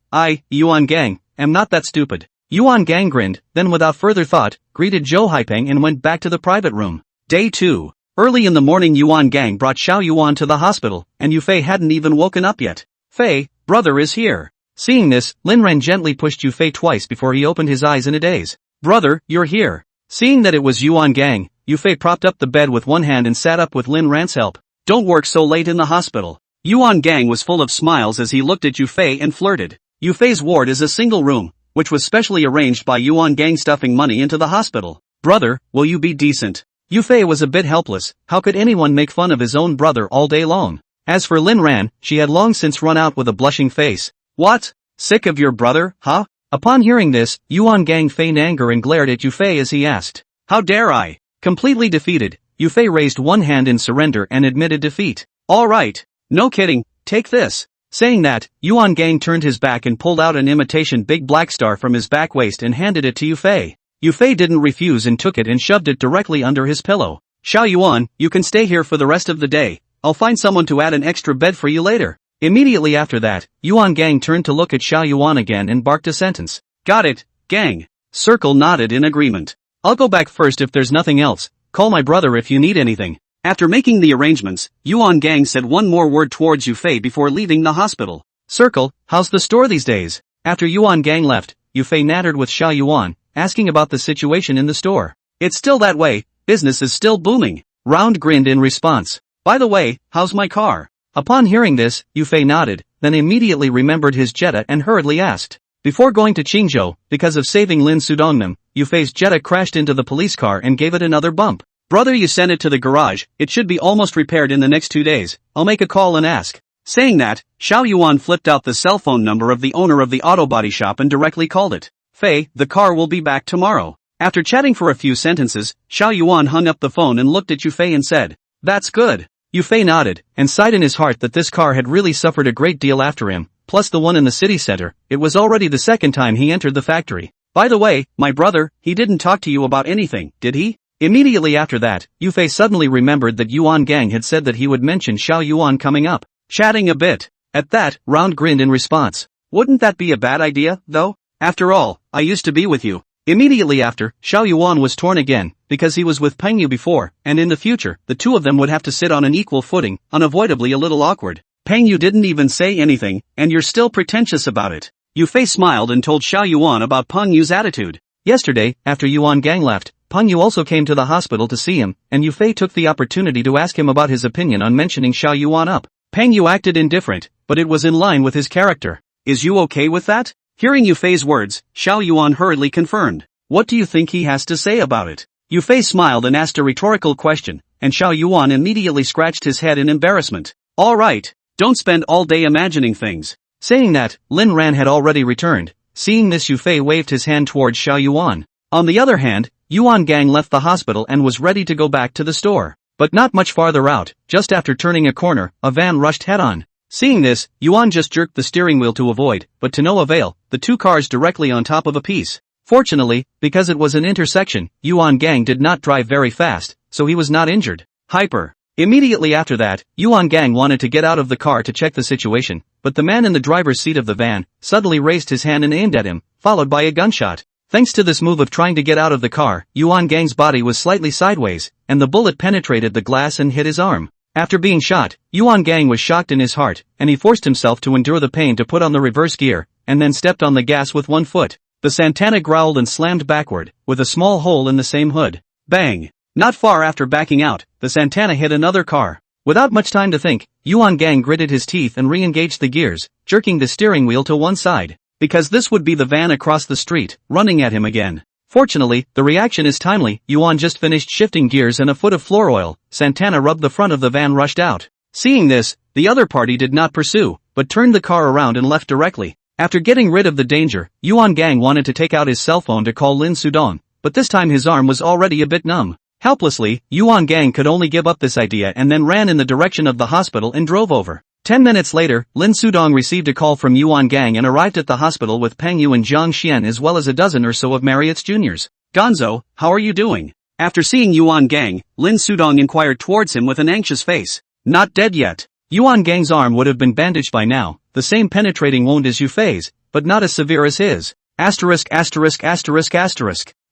Yuan Gang, am not that stupid. Yuan Gang grinned, then without further thought, greeted Zhou Haipeng and went back to the private room. Day 2. Early in the morning Yuan Gang brought Xiao Yuan to the hospital, and Yu Fei hadn't even woken up yet. Fei, brother is here. Seeing this, Lin Ran gently pushed Yu Fei twice before he opened his eyes in a daze. Brother, you're here. Seeing that it was Yuan Gang, Yu Fei propped up the bed with one hand and sat up with Lin Ran's help. Don't work so late in the hospital. Yuan Gang was full of smiles as he looked at Yu Fei and flirted. Yu Fei's ward is a single room, which was specially arranged by Yuan Gang stuffing money into the hospital. Brother, will you be decent? Yu Fei was a bit helpless, how could anyone make fun of his own brother all day long? As for Lin Ran, she had long since run out with a blushing face. What? Sick of your brother, huh? Upon hearing this, Yuan Gang feigned anger and glared at Yu Fei as he asked. How dare I? Completely defeated, Yu Fei raised one hand in surrender and admitted defeat. Alright. No kidding, take this. Saying that, Yuan Gang turned his back and pulled out an imitation big black star from his back waist and handed it to Yu Fei. Yu Fei didn't refuse and took it and shoved it directly under his pillow. Xiao Yuan, you can stay here for the rest of the day. I'll find someone to add an extra bed for you later. Immediately after that, Yuan Gang turned to look at Xiao Yuan again and barked a sentence. Got it, Gang. Circle nodded in agreement. I'll go back first if there's nothing else. Call my brother if you need anything. After making the arrangements, Yuan Gang said one more word towards Yu Fei before leaving the hospital. Circle, how's the store these days? After Yuan Gang left, Yu Fei nattered with Xiao Yuan, asking about the situation in the store. It's still that way, business is still booming. Round grinned in response. By the way, how's my car? Upon hearing this, Yu Fei nodded, then immediately remembered his Jetta and hurriedly asked. Before going to Qingzhou, because of saving Lin Sudongnam, Yu Fei's Jetta crashed into the police car and gave it another bump. Brother, you sent it to the garage, it should be almost repaired in the next 2 days. I'll make a call and ask. Saying that, Xiao Yuan flipped out the cell phone number of the owner of the auto body shop and directly called it. Fei, the car will be back tomorrow. After chatting for a few sentences, Xiao Yuan hung up the phone and looked at Yu Fei and said, That's good. Yu Fei nodded, and sighed in his heart that this car had really suffered a great deal after him, plus the one in the city center, it was already the second time he entered the factory. By the way, my brother, he didn't talk to you about anything, did he? Immediately after that, Yu Fei suddenly remembered that Yuan Gang had said that he would mention Xiao Yuan coming up. Chatting a bit. At that, Round grinned in response. Wouldn't that be a bad idea, though? After all, I used to be with you. Immediately after, Xiao Yuan was torn again, because he was with Peng Yu before, and in the future, the two of them would have to sit on an equal footing, unavoidably a little awkward. Peng Yu didn't even say anything, and you're still pretentious about it. Yu Fei smiled and told Xiao Yuan about Peng Yu's attitude. Yesterday, after Yuan Gang left, Peng Yu also came to the hospital to see him, and Yu Fei took the opportunity to ask him about his opinion on mentioning Xiao Yuan up. Peng Yu acted indifferent, but it was in line with his character. Is you okay with that? Hearing Yu Fei's words, Xiao Yuan hurriedly confirmed. What do you think he has to say about it? Yu Fei smiled and asked a rhetorical question, and Xiao Yuan immediately scratched his head in embarrassment. Alright, don't spend all day imagining things. Saying that, Lin Ran had already returned. Seeing this, Yu Fei waved his hand towards Xiao Yuan. On the other hand, Yuan Gang left the hospital and was ready to go back to the store. But not much farther out, just after turning a corner, a van rushed head-on. Seeing this, Yuan just jerked the steering wheel to avoid, but to no avail, the two cars directly on top of a piece. Fortunately, because it was an intersection, Yuan Gang did not drive very fast, so he was not injured. Hyper. Immediately after that, Yuan Gang wanted to get out of the car to check the situation, but the man in the driver's seat of the van suddenly raised his hand and aimed at him, followed by a gunshot. Thanks to this move of trying to get out of the car, Yuan Gang's body was slightly sideways, and the bullet penetrated the glass and hit his arm. After being shot, Yuan Gang was shocked in his heart, and he forced himself to endure the pain to put on the reverse gear, and then stepped on the gas with one foot. The Santana growled and slammed backward, with a small hole in the same hood. Bang! Not far after backing out, the Santana hit another car. Without much time to think, Yuan Gang gritted his teeth and re-engaged the gears, jerking the steering wheel to one side, because this would be the van across the street, running at him again. Fortunately, the reaction is timely. Yuan just finished shifting gears and a foot of floor oil. Santana rubbed the front of the van, rushed out. Seeing this, the other party did not pursue, but turned the car around and left directly. After getting rid of the danger, Yuan Gang wanted to take out his cell phone to call Lin Sudong, but this time his arm was already a bit numb. Helplessly, Yuan Gang could only give up this idea and then ran in the direction of the hospital and drove over. 10 minutes later, Lin Sudong received a call from Yuan Gang and arrived at the hospital with Peng Yu and Zhang Xian as well as a dozen or so of Marriott's juniors. Gonzo, how are you doing? After seeing Yuan Gang, Lin Sudong inquired towards him with an anxious face. Not dead yet. Yuan Gang's arm would have been bandaged by now, the same penetrating wound as Yufei's, but not as severe as his. Asterisk.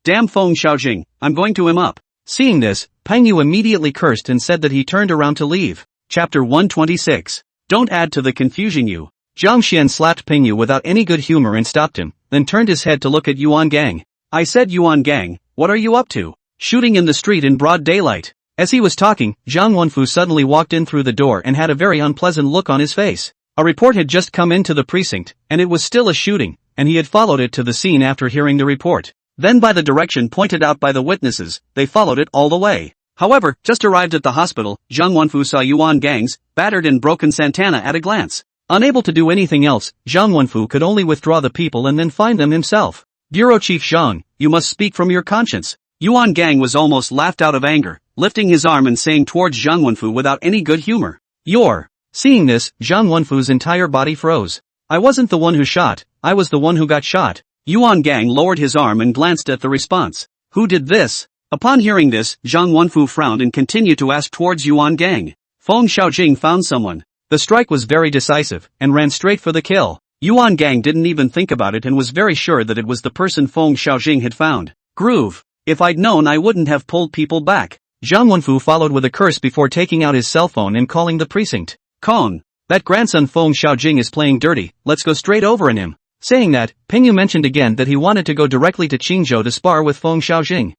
Damn Feng Xiaojing, I'm going to him up. Seeing this, Peng Yu immediately cursed and said that he turned around to leave. Chapter 126. Don't add to the confusion you. Zhang Xian slapped Peng Yu without any good humor and stopped him, then turned his head to look at Yuan Gang. I said Yuan Gang, what are you up to? Shooting in the street in broad daylight. As he was talking, Zhang Wenfu suddenly walked in through the door and had a very unpleasant look on his face. A report had just come into the precinct, and it was still a shooting, and he had followed it to the scene after hearing the report. Then by the direction pointed out by the witnesses, they followed it all the way. However, just arrived at the hospital, Zhang Wenfu saw Yuan Gang's battered and broken Santana at a glance. Unable to do anything else, Zhang Wenfu could only withdraw the people and then find them himself. Bureau Chief Zhang, you must speak from your conscience. Yuan Gang was almost laughed out of anger, lifting his arm and saying towards Zhang Wenfu without any good humor. You're. Seeing this, Zhang Wenfu's entire body froze. I wasn't the one who shot, I was the one who got shot. Yuan Gang lowered his arm and glanced at the response. Who did this? Upon hearing this, Zhang Wenfu frowned and continued to ask towards Yuan Gang. Feng Xiaojing found someone. The strike was very decisive, and ran straight for the kill. Yuan Gang didn't even think about it and was very sure that it was the person Feng Xiaojing had found. Groove. If I'd known I wouldn't have pulled people back. Zhang Wenfu followed with a curse before taking out his cell phone and calling the precinct. Kong. That grandson Feng Xiaojing is playing dirty, let's go straight over on him. Saying that, Peng Yu mentioned again that he wanted to go directly to Qingzhou to spar with Feng Xiaojing.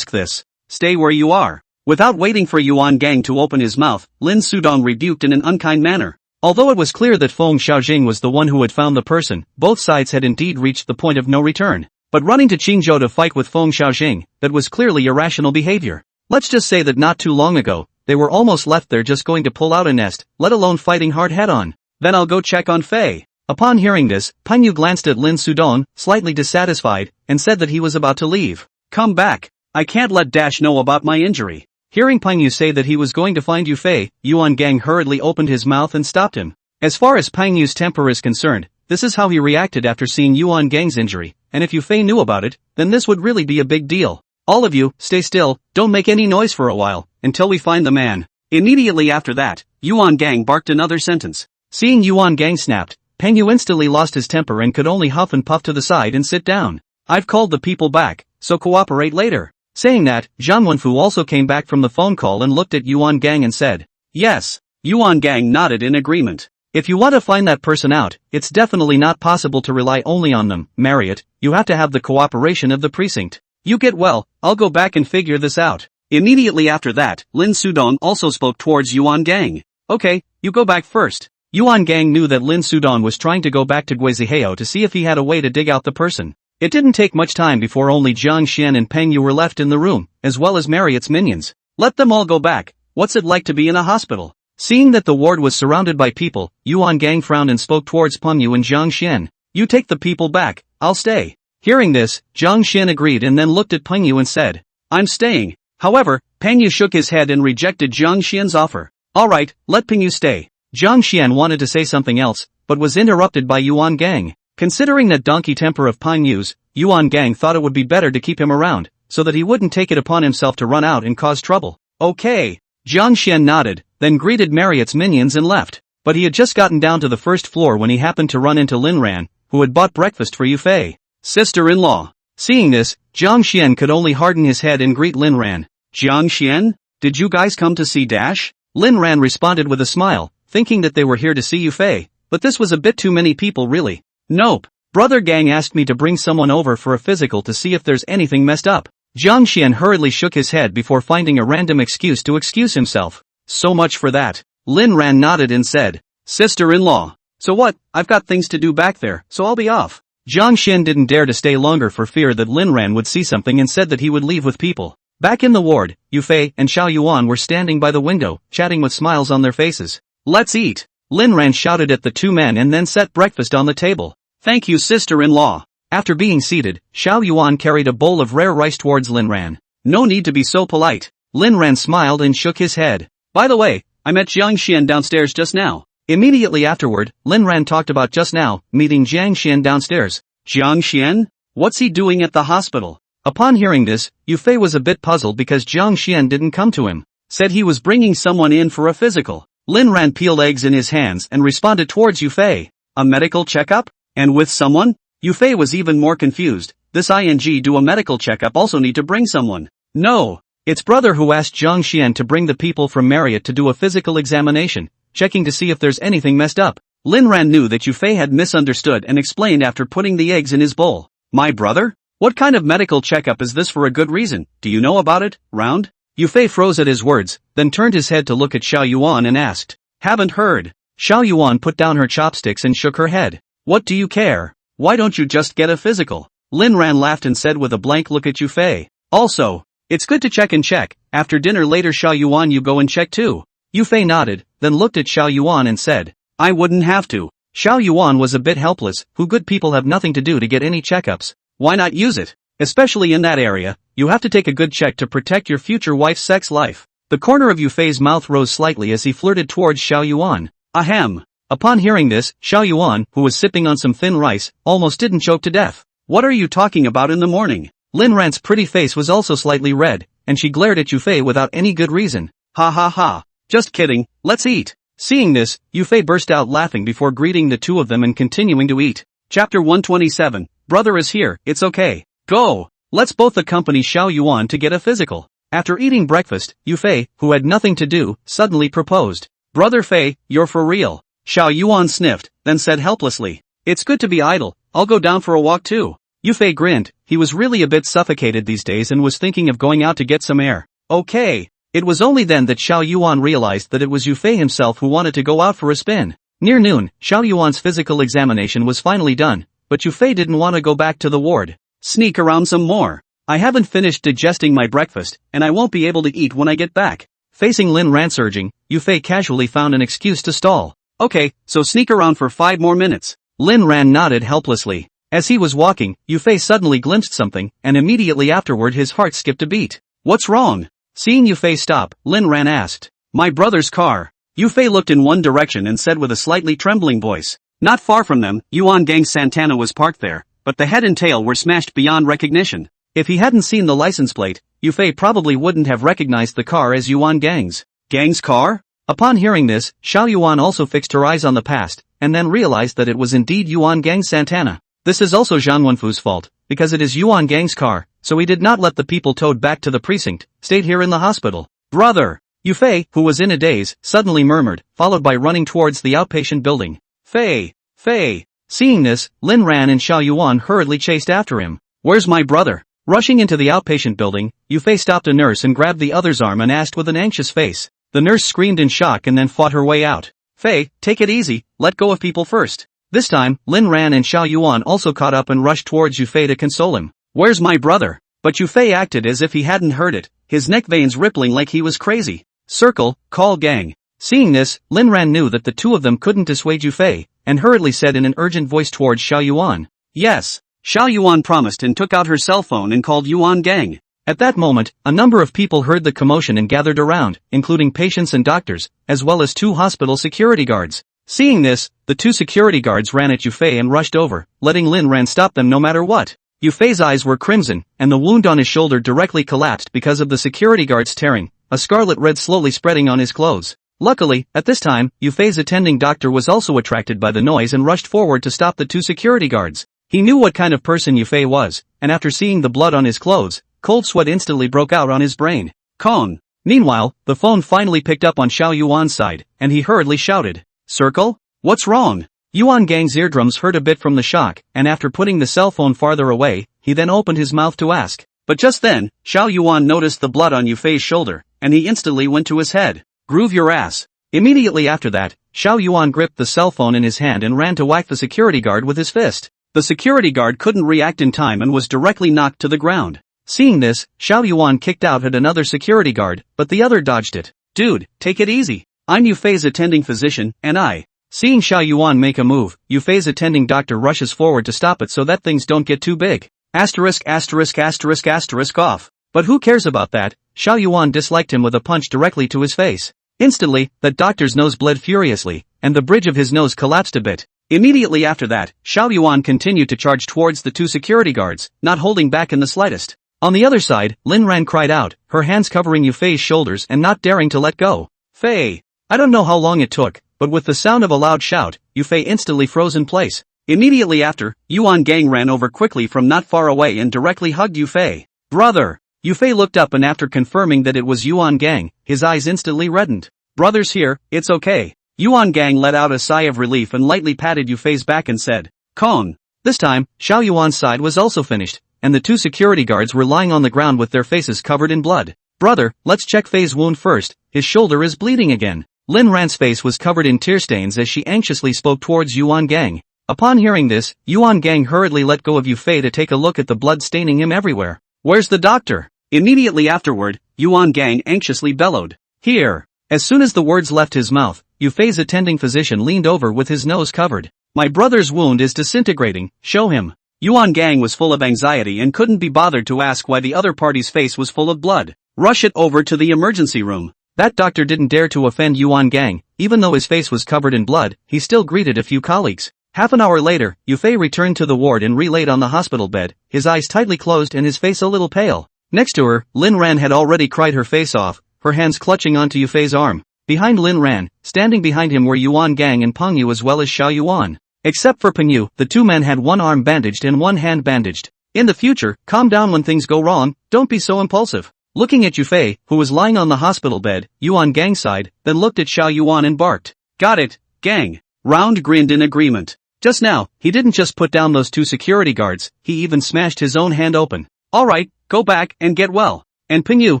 This. Stay where you are. Without waiting for Yuan Gang to open his mouth, Lin Sudong rebuked in an unkind manner. Although it was clear that Feng Xiaojing was the one who had found the person, both sides had indeed reached the point of no return. But running to Qingzhou to fight with Feng Xiaojing, that was clearly irrational behavior. Let's just say that not too long ago, they were almost left there just going to pull out a nest, let alone fighting hard head-on. Then I'll go check on Fei. Upon hearing this, Peng Yu glanced at Lin Sudong, slightly dissatisfied, and said that he was about to leave. Come back. I can't let Dash know about my injury. Hearing Peng Yu say that he was going to find Fei, Yuan Gang hurriedly opened his mouth and stopped him. As far as Peng Yu's temper is concerned, this is how he reacted after seeing Yuan Gang's injury, and if Fei knew about it, then this would really be a big deal. All of you, stay still, don't make any noise for a while, until we find the man. Immediately after that, Yuan Gang barked another sentence. Seeing Yuan Gang snapped, Peng Yu instantly lost his temper and could only huff and puff to the side and sit down. I've called the people back, so cooperate later. Saying that, Zhang Wenfu also came back from the phone call and looked at Yuan Gang and said, yes. Yuan Gang nodded in agreement. If you want to find that person out, it's definitely not possible to rely only on them, Marriott, you have to have the cooperation of the precinct. You get well, I'll go back and figure this out. Immediately after that, Lin Sudong also spoke towards Yuan Gang. Okay, you go back first. Yuan Gang knew that Lin Sudong was trying to go back to Guiziheo to see if he had a way to dig out the person. It didn't take much time before only Zhang Xian and Peng Yu were left in the room, as well as Marriott's minions. Let them all go back. What's it like to be in a hospital? Seeing that the ward was surrounded by people, Yuan Gang frowned and spoke towards Peng Yu and Zhang Xian. You take the people back, I'll stay. Hearing this, Zhang Xian agreed and then looked at Peng Yu and said, I'm staying. However, Peng Yu shook his head and rejected Zhang Xian's offer. Alright, let Ping Yu stay. Jiang Xian wanted to say something else, but was interrupted by Yuan Gang. Considering that donkey temper of Ping Yu's, Yuan Gang thought it would be better to keep him around, so that he wouldn't take it upon himself to run out and cause trouble. Okay. Jiang Xian nodded, then greeted Marriott's minions and left. But he had just gotten down to the first floor when he happened to run into Lin Ran, who had bought breakfast for Yufei. Sister-in-law. Seeing this, Jiang Xian could only harden his head and greet Lin Ran. Jiang Xian? Did you guys come to see Dash? Lin Ran responded with a smile, thinking that they were here to see Yufei, but this was a bit too many people really. Nope. Brother Gang asked me to bring someone over for a physical to see if there's anything messed up. Jiang Xian hurriedly shook his head before finding a random excuse to excuse himself. So much for that. Lin Ran nodded and said, Sister-in-law. So what, I've got things to do back there, so I'll be off. Jiang Xian didn't dare to stay longer for fear that Lin Ran would see something and said that he would leave with people. Back in the ward, Yufei and Xiao Yuan were standing by the window, chatting with smiles on their faces. Let's eat. Lin Ran shouted at the two men and then set breakfast on the table. Thank you, sister-in-law. After being seated, Xiao Yuan carried a bowl of rare rice towards Lin Ran. No need to be so polite. Lin Ran smiled and shook his head. By the way, I met Jiang Xian downstairs just now. Immediately afterward, Lin Ran talked about just now, meeting Jiang Xian downstairs. Jiang Xian? What's he doing at the hospital? Upon hearing this, Yufei was a bit puzzled because Jiang Xian didn't come to him. Said he was bringing someone in for a physical. Lin Ran peeled eggs in his hands and responded towards Yufei. A medical checkup? And with someone? Yufei was even more confused. This ing do a medical checkup also need to bring someone? No. It's brother who asked Jiang Xian to bring the people from Marriott to do a physical examination, checking to see if there's anything messed up. Lin Ran knew that Yufei had misunderstood and explained after putting the eggs in his bowl. My brother? What kind of medical checkup is this for a good reason? Do you know about it, Round? Yufei froze at his words, then turned his head to look at Xiao Yuan and asked. Haven't heard. Xiao Yuan put down her chopsticks and shook her head. What do you care? Why don't you just get a physical? Lin Ran laughed and said with a blank look at Yufei. Also, it's good to check and check. After dinner later Xiao Yuan you go and check too. Yufei nodded, then looked at Xiao Yuan and said. I wouldn't have to. Xiao Yuan was a bit helpless, who good people have nothing to do to get any checkups. Why not use it? Especially in that area, you have to take a good check to protect your future wife's sex life. The corner of Yufei's mouth rose slightly as he flirted towards Xiao Yuan. Ahem. Upon hearing this, Xiao Yuan, who was sipping on some thin rice, almost didn't choke to death. What are you talking about in the morning? Lin Ran's pretty face was also slightly red, and she glared at Yufei without any good reason. Ha ha ha. Just kidding, let's eat. Seeing this, Yufei burst out laughing before greeting the two of them and continuing to eat. Chapter 127. Brother is here, it's okay. Go! Let's both accompany Xiao Yuan to get a physical. After eating breakfast, Yufei, who had nothing to do, suddenly proposed. Brother Fei, you're for real. Xiao Yuan sniffed, then said helplessly. It's good to be idle, I'll go down for a walk too. Yufei grinned, he was really a bit suffocated these days and was thinking of going out to get some air. Okay. It was only then that Xiao Yuan realized that it was Yufei himself who wanted to go out for a spin. Near noon, Xiao Yuan's physical examination was finally done, but Yufei didn't want to go back to the ward. Sneak around some more. I haven't finished digesting my breakfast, and I won't be able to eat when I get back. Facing Lin Ran surging, Yufei casually found an excuse to stall. Okay, so sneak around for 5 more minutes. Lin Ran nodded helplessly. As he was walking, Yufei suddenly glimpsed something, and immediately afterward his heart skipped a beat. What's wrong? Seeing Yufei stop, Lin Ran asked. My brother's car. Yufei looked in one direction and said with a slightly trembling voice. Not far from them, Yuan Gang Santana was parked there, but the head and tail were smashed beyond recognition. If he hadn't seen the license plate, Yufei probably wouldn't have recognized the car as Yuan Gang's. Gang's car? Upon hearing this, Xiao Yuan also fixed her eyes on the past, and then realized that it was indeed Yuan Gang Santana. This is also Zhang Wenfu's fault, because it is Yuan Gang's car, so he did not let the people towed back to the precinct, stayed here in the hospital. Brother! Yufei, who was in a daze, suddenly murmured, followed by running towards the outpatient building. Fei! Fei! Seeing this, Lin Ran and Xiao Yuan hurriedly chased after him. Where's my brother? Rushing into the outpatient building, Yufei stopped a nurse and grabbed the other's arm and asked with an anxious face. The nurse screamed in shock and then fought her way out. Fei, take it easy, let go of people first. This time, Lin Ran and Xiao Yuan also caught up and rushed towards Yufei to console him. Where's my brother? But Yufei acted as if he hadn't heard it, his neck veins rippling like he was crazy. Circle, call gang. Seeing this, Lin Ran knew that the two of them couldn't dissuade Yufei, and hurriedly said in an urgent voice towards Xiao Yuan. Yes. Xiao Yuan promised and took out her cell phone and called Yuan Gang. At that moment, a number of people heard the commotion and gathered around, including patients and doctors, as well as 2 hospital security guards. Seeing this, the 2 security guards ran at Yufei and rushed over, letting Lin Ran stop them no matter what. Yufei's eyes were crimson, and the wound on his shoulder directly collapsed because of the security guard's tearing, a scarlet red slowly spreading on his clothes. Luckily, at this time, Yufei's attending doctor was also attracted by the noise and rushed forward to stop the 2 security guards. He knew what kind of person Yufei was, and after seeing the blood on his clothes, cold sweat instantly broke out on his brain. Kong. Meanwhile, the phone finally picked up on Xiao Yuan's side, and he hurriedly shouted, "Circle? What's wrong?" Yuan Gang's eardrums hurt a bit from the shock, and after putting the cell phone farther away, he then opened his mouth to ask. But just then, Xiao Yuan noticed the blood on Yufei's shoulder, and he instantly went to his head. "Groove your ass." Immediately after that, Xiao Yuan gripped the cell phone in his hand and ran to whack the security guard with his fist. The security guard couldn't react in time and was directly knocked to the ground. Seeing this, Xiao Yuan kicked out at another security guard, but the other dodged it. "Dude, take it easy. I'm Yufei's attending physician, and I." Seeing Xiao Yuan make a move, Yufei's attending doctor rushes forward to stop it so that things don't get too big. Asterisk asterisk asterisk asterisk off. But who cares about that? Xiao Yuan disliked him with a punch directly to his face. Instantly, that doctor's nose bled furiously, and the bridge of his nose collapsed a bit. Immediately after that, Xiao Yuan continued to charge towards the 2 security guards, not holding back in the slightest. On the other side, Lin Ran cried out, her hands covering Yufei's shoulders and not daring to let go. "Fei!" I don't know how long it took, but with the sound of a loud shout, Yufei instantly froze in place. Immediately after, Yuan Gang ran over quickly from not far away and directly hugged Yufei. "Brother!" Yufei looked up and after confirming that it was Yuan Gang, his eyes instantly reddened. "Brother's here, it's okay." Yuan Gang let out a sigh of relief and lightly patted Yufei's back and said, "Kong." This time, Xiao Yuan's side was also finished, and the 2 security guards were lying on the ground with their faces covered in blood. "Brother, let's check Fei's wound first, his shoulder is bleeding again." Lin Ran's face was covered in tear stains as she anxiously spoke towards Yuan Gang. Upon hearing this, Yuan Gang hurriedly let go of Yufei to take a look at the blood staining him everywhere. "Where's the doctor?" Immediately afterward, Yuan Gang anxiously bellowed. "Here." As soon as the words left his mouth, Yufei's attending physician leaned over with his nose covered. "My brother's wound is disintegrating, show him." Yuan Gang was full of anxiety and couldn't be bothered to ask why the other party's face was full of blood. "Rush it over to the emergency room." That doctor didn't dare to offend Yuan Gang, even though his face was covered in blood, he still greeted a few colleagues. Half an hour later, Yufei returned to the ward and relayed on the hospital bed, his eyes tightly closed and his face a little pale. Next to her, Lin Ran had already cried her face off, her hands clutching onto Yufei's arm. Behind Lin Ran, standing behind him were Yuan Gang and Peng Yu as well as Xiao Yuan. Except for Peng Yu, the 2 men had one arm bandaged and one hand bandaged. In the future, calm down when things go wrong, don't be so impulsive. Looking at Yufei, who was lying on the hospital bed, Yuan Gang sighed, then looked at Xiao Yuan and barked. "Got it, gang." Round grinned in agreement. Just now, he didn't just put down those 2 security guards, he even smashed his own hand open. "Alright, go back and get well. And Peng Yu,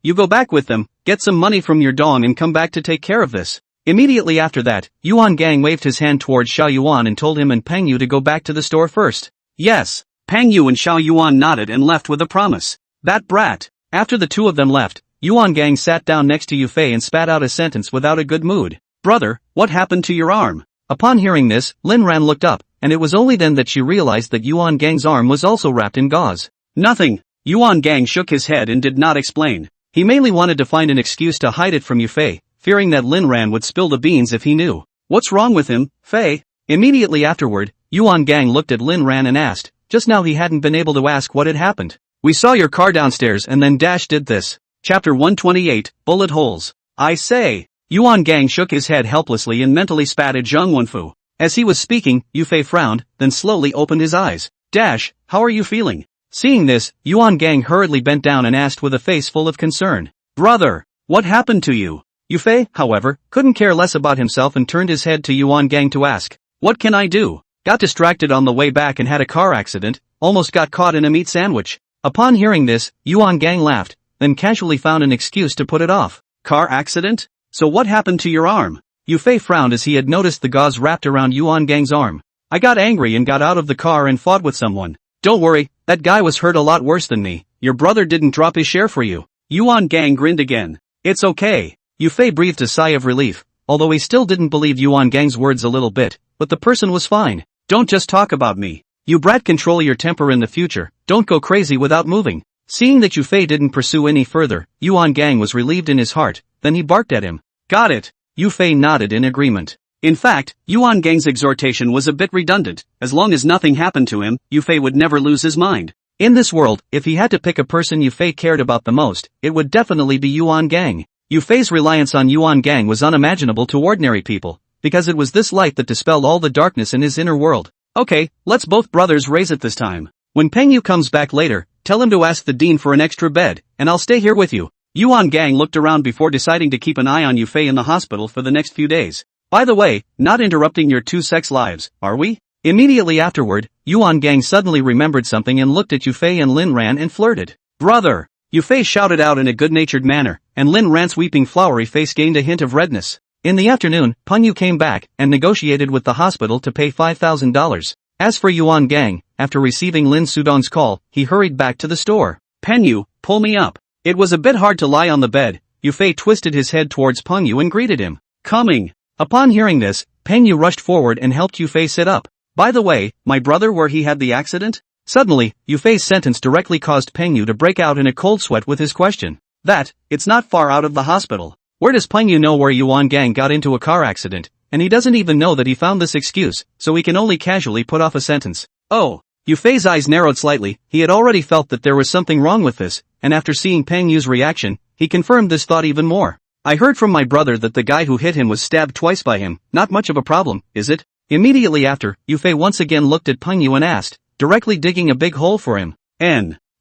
you go back with them, get some money from your dong and come back to take care of this." Immediately after that, Yuan Gang waved his hand towards Xiao Yuan and told him and Peng Yu to go back to the store first. "Yes." Peng Yu and Xiao Yuan nodded and left with a promise. "That brat." After the 2 of them left, Yuan Gang sat down next to Yufei and spat out a sentence without a good mood. "Brother, what happened to your arm?" Upon hearing this, Lin Ran looked up, and it was only then that she realized that Yuan Gang's arm was also wrapped in gauze. "Nothing." Yuan Gang shook his head and did not explain. He mainly wanted to find an excuse to hide it from Yufei, fearing that Lin Ran would spill the beans if he knew. "What's wrong with him, Fei?" Immediately afterward, Yuan Gang looked at Lin Ran and asked. Just now he hadn't been able to ask what had happened. "We saw your car downstairs and then Dash did this." Chapter 128, Bullet Holes. "I say." Yuan Gang shook his head helplessly and mentally spat at Zhang Wenfu. As he was speaking, Yufei frowned, then slowly opened his eyes. "Dash, how are you feeling?" Seeing this, Yuan Gang hurriedly bent down and asked with a face full of concern. "Brother, what happened to you?" Yufei, however, couldn't care less about himself and turned his head to Yuan Gang to ask. "What can I do? Got distracted on the way back and had a car accident, almost got caught in a meat sandwich." Upon hearing this, Yuan Gang laughed, then casually found an excuse to put it off. "Car accident? So what happened to your arm?" Yufei frowned as he had noticed the gauze wrapped around Yuan Gang's arm. "I got angry and got out of the car and fought with someone." "Don't worry, that guy was hurt a lot worse than me. Your brother didn't drop his share for you." Yuan Gang grinned again. "It's okay." Yufei breathed a sigh of relief, although he still didn't believe Yuan Gang's words a little bit, but the person was fine. "Don't just talk about me. You brat, control your temper in the future, don't go crazy without moving." Seeing that Yufei didn't pursue any further, Yuan Gang was relieved in his heart, then he barked at him. Got it. Yufei nodded in agreement. In fact, Yuan Gang's exhortation was a bit redundant. As long as nothing happened to him, Yufei would never lose his mind. In this world, if he had to pick a person Yufei cared about the most, it would definitely be Yuan Gang. Yufei's reliance on Yuan Gang was unimaginable to ordinary people, because it was this light that dispelled all the darkness in his inner world. Okay, let's both brothers raise it this time. When Peng Yu comes back later, tell him to ask the dean for an extra bed, and I'll stay here with you. Yuan Gang looked around before deciding to keep an eye on Yufei in the hospital for the next few days. By the way, not interrupting your two sex lives, are we? Immediately afterward, Yuan Gang suddenly remembered something and looked at Yufei and Lin Ran and flirted. Brother! Yufei shouted out in a good-natured manner, and Lin Ran's weeping flowery face gained a hint of redness. In the afternoon, Peng Yu came back and negotiated with the hospital to pay $5,000. As for Yuan Gang, after receiving Lin Sudong's call, he hurried back to the store. Peng Yu, pull me up. It was a bit hard to lie on the bed. Yufei twisted his head towards Peng Yu and greeted him. Coming. Upon hearing this, Peng Yu rushed forward and helped Yufei sit up. By the way, my brother, where he had the accident? Suddenly, Yufei's sentence directly caused Peng Yu to break out in a cold sweat with his question. It's not far out of the hospital. Where does Peng Yu know where Yuan Gang got into a car accident, and he doesn't even know that he found this excuse, so he can only casually put off a sentence. Oh. Yufei's eyes narrowed slightly. He had already felt that there was something wrong with this, and after seeing Peng Yu's reaction, he confirmed this thought even more. I heard from my brother that the guy who hit him was stabbed twice by him. Not much of a problem, is it? Immediately after, Yufei once again looked at Peng Yu and asked, directly digging a big hole for him.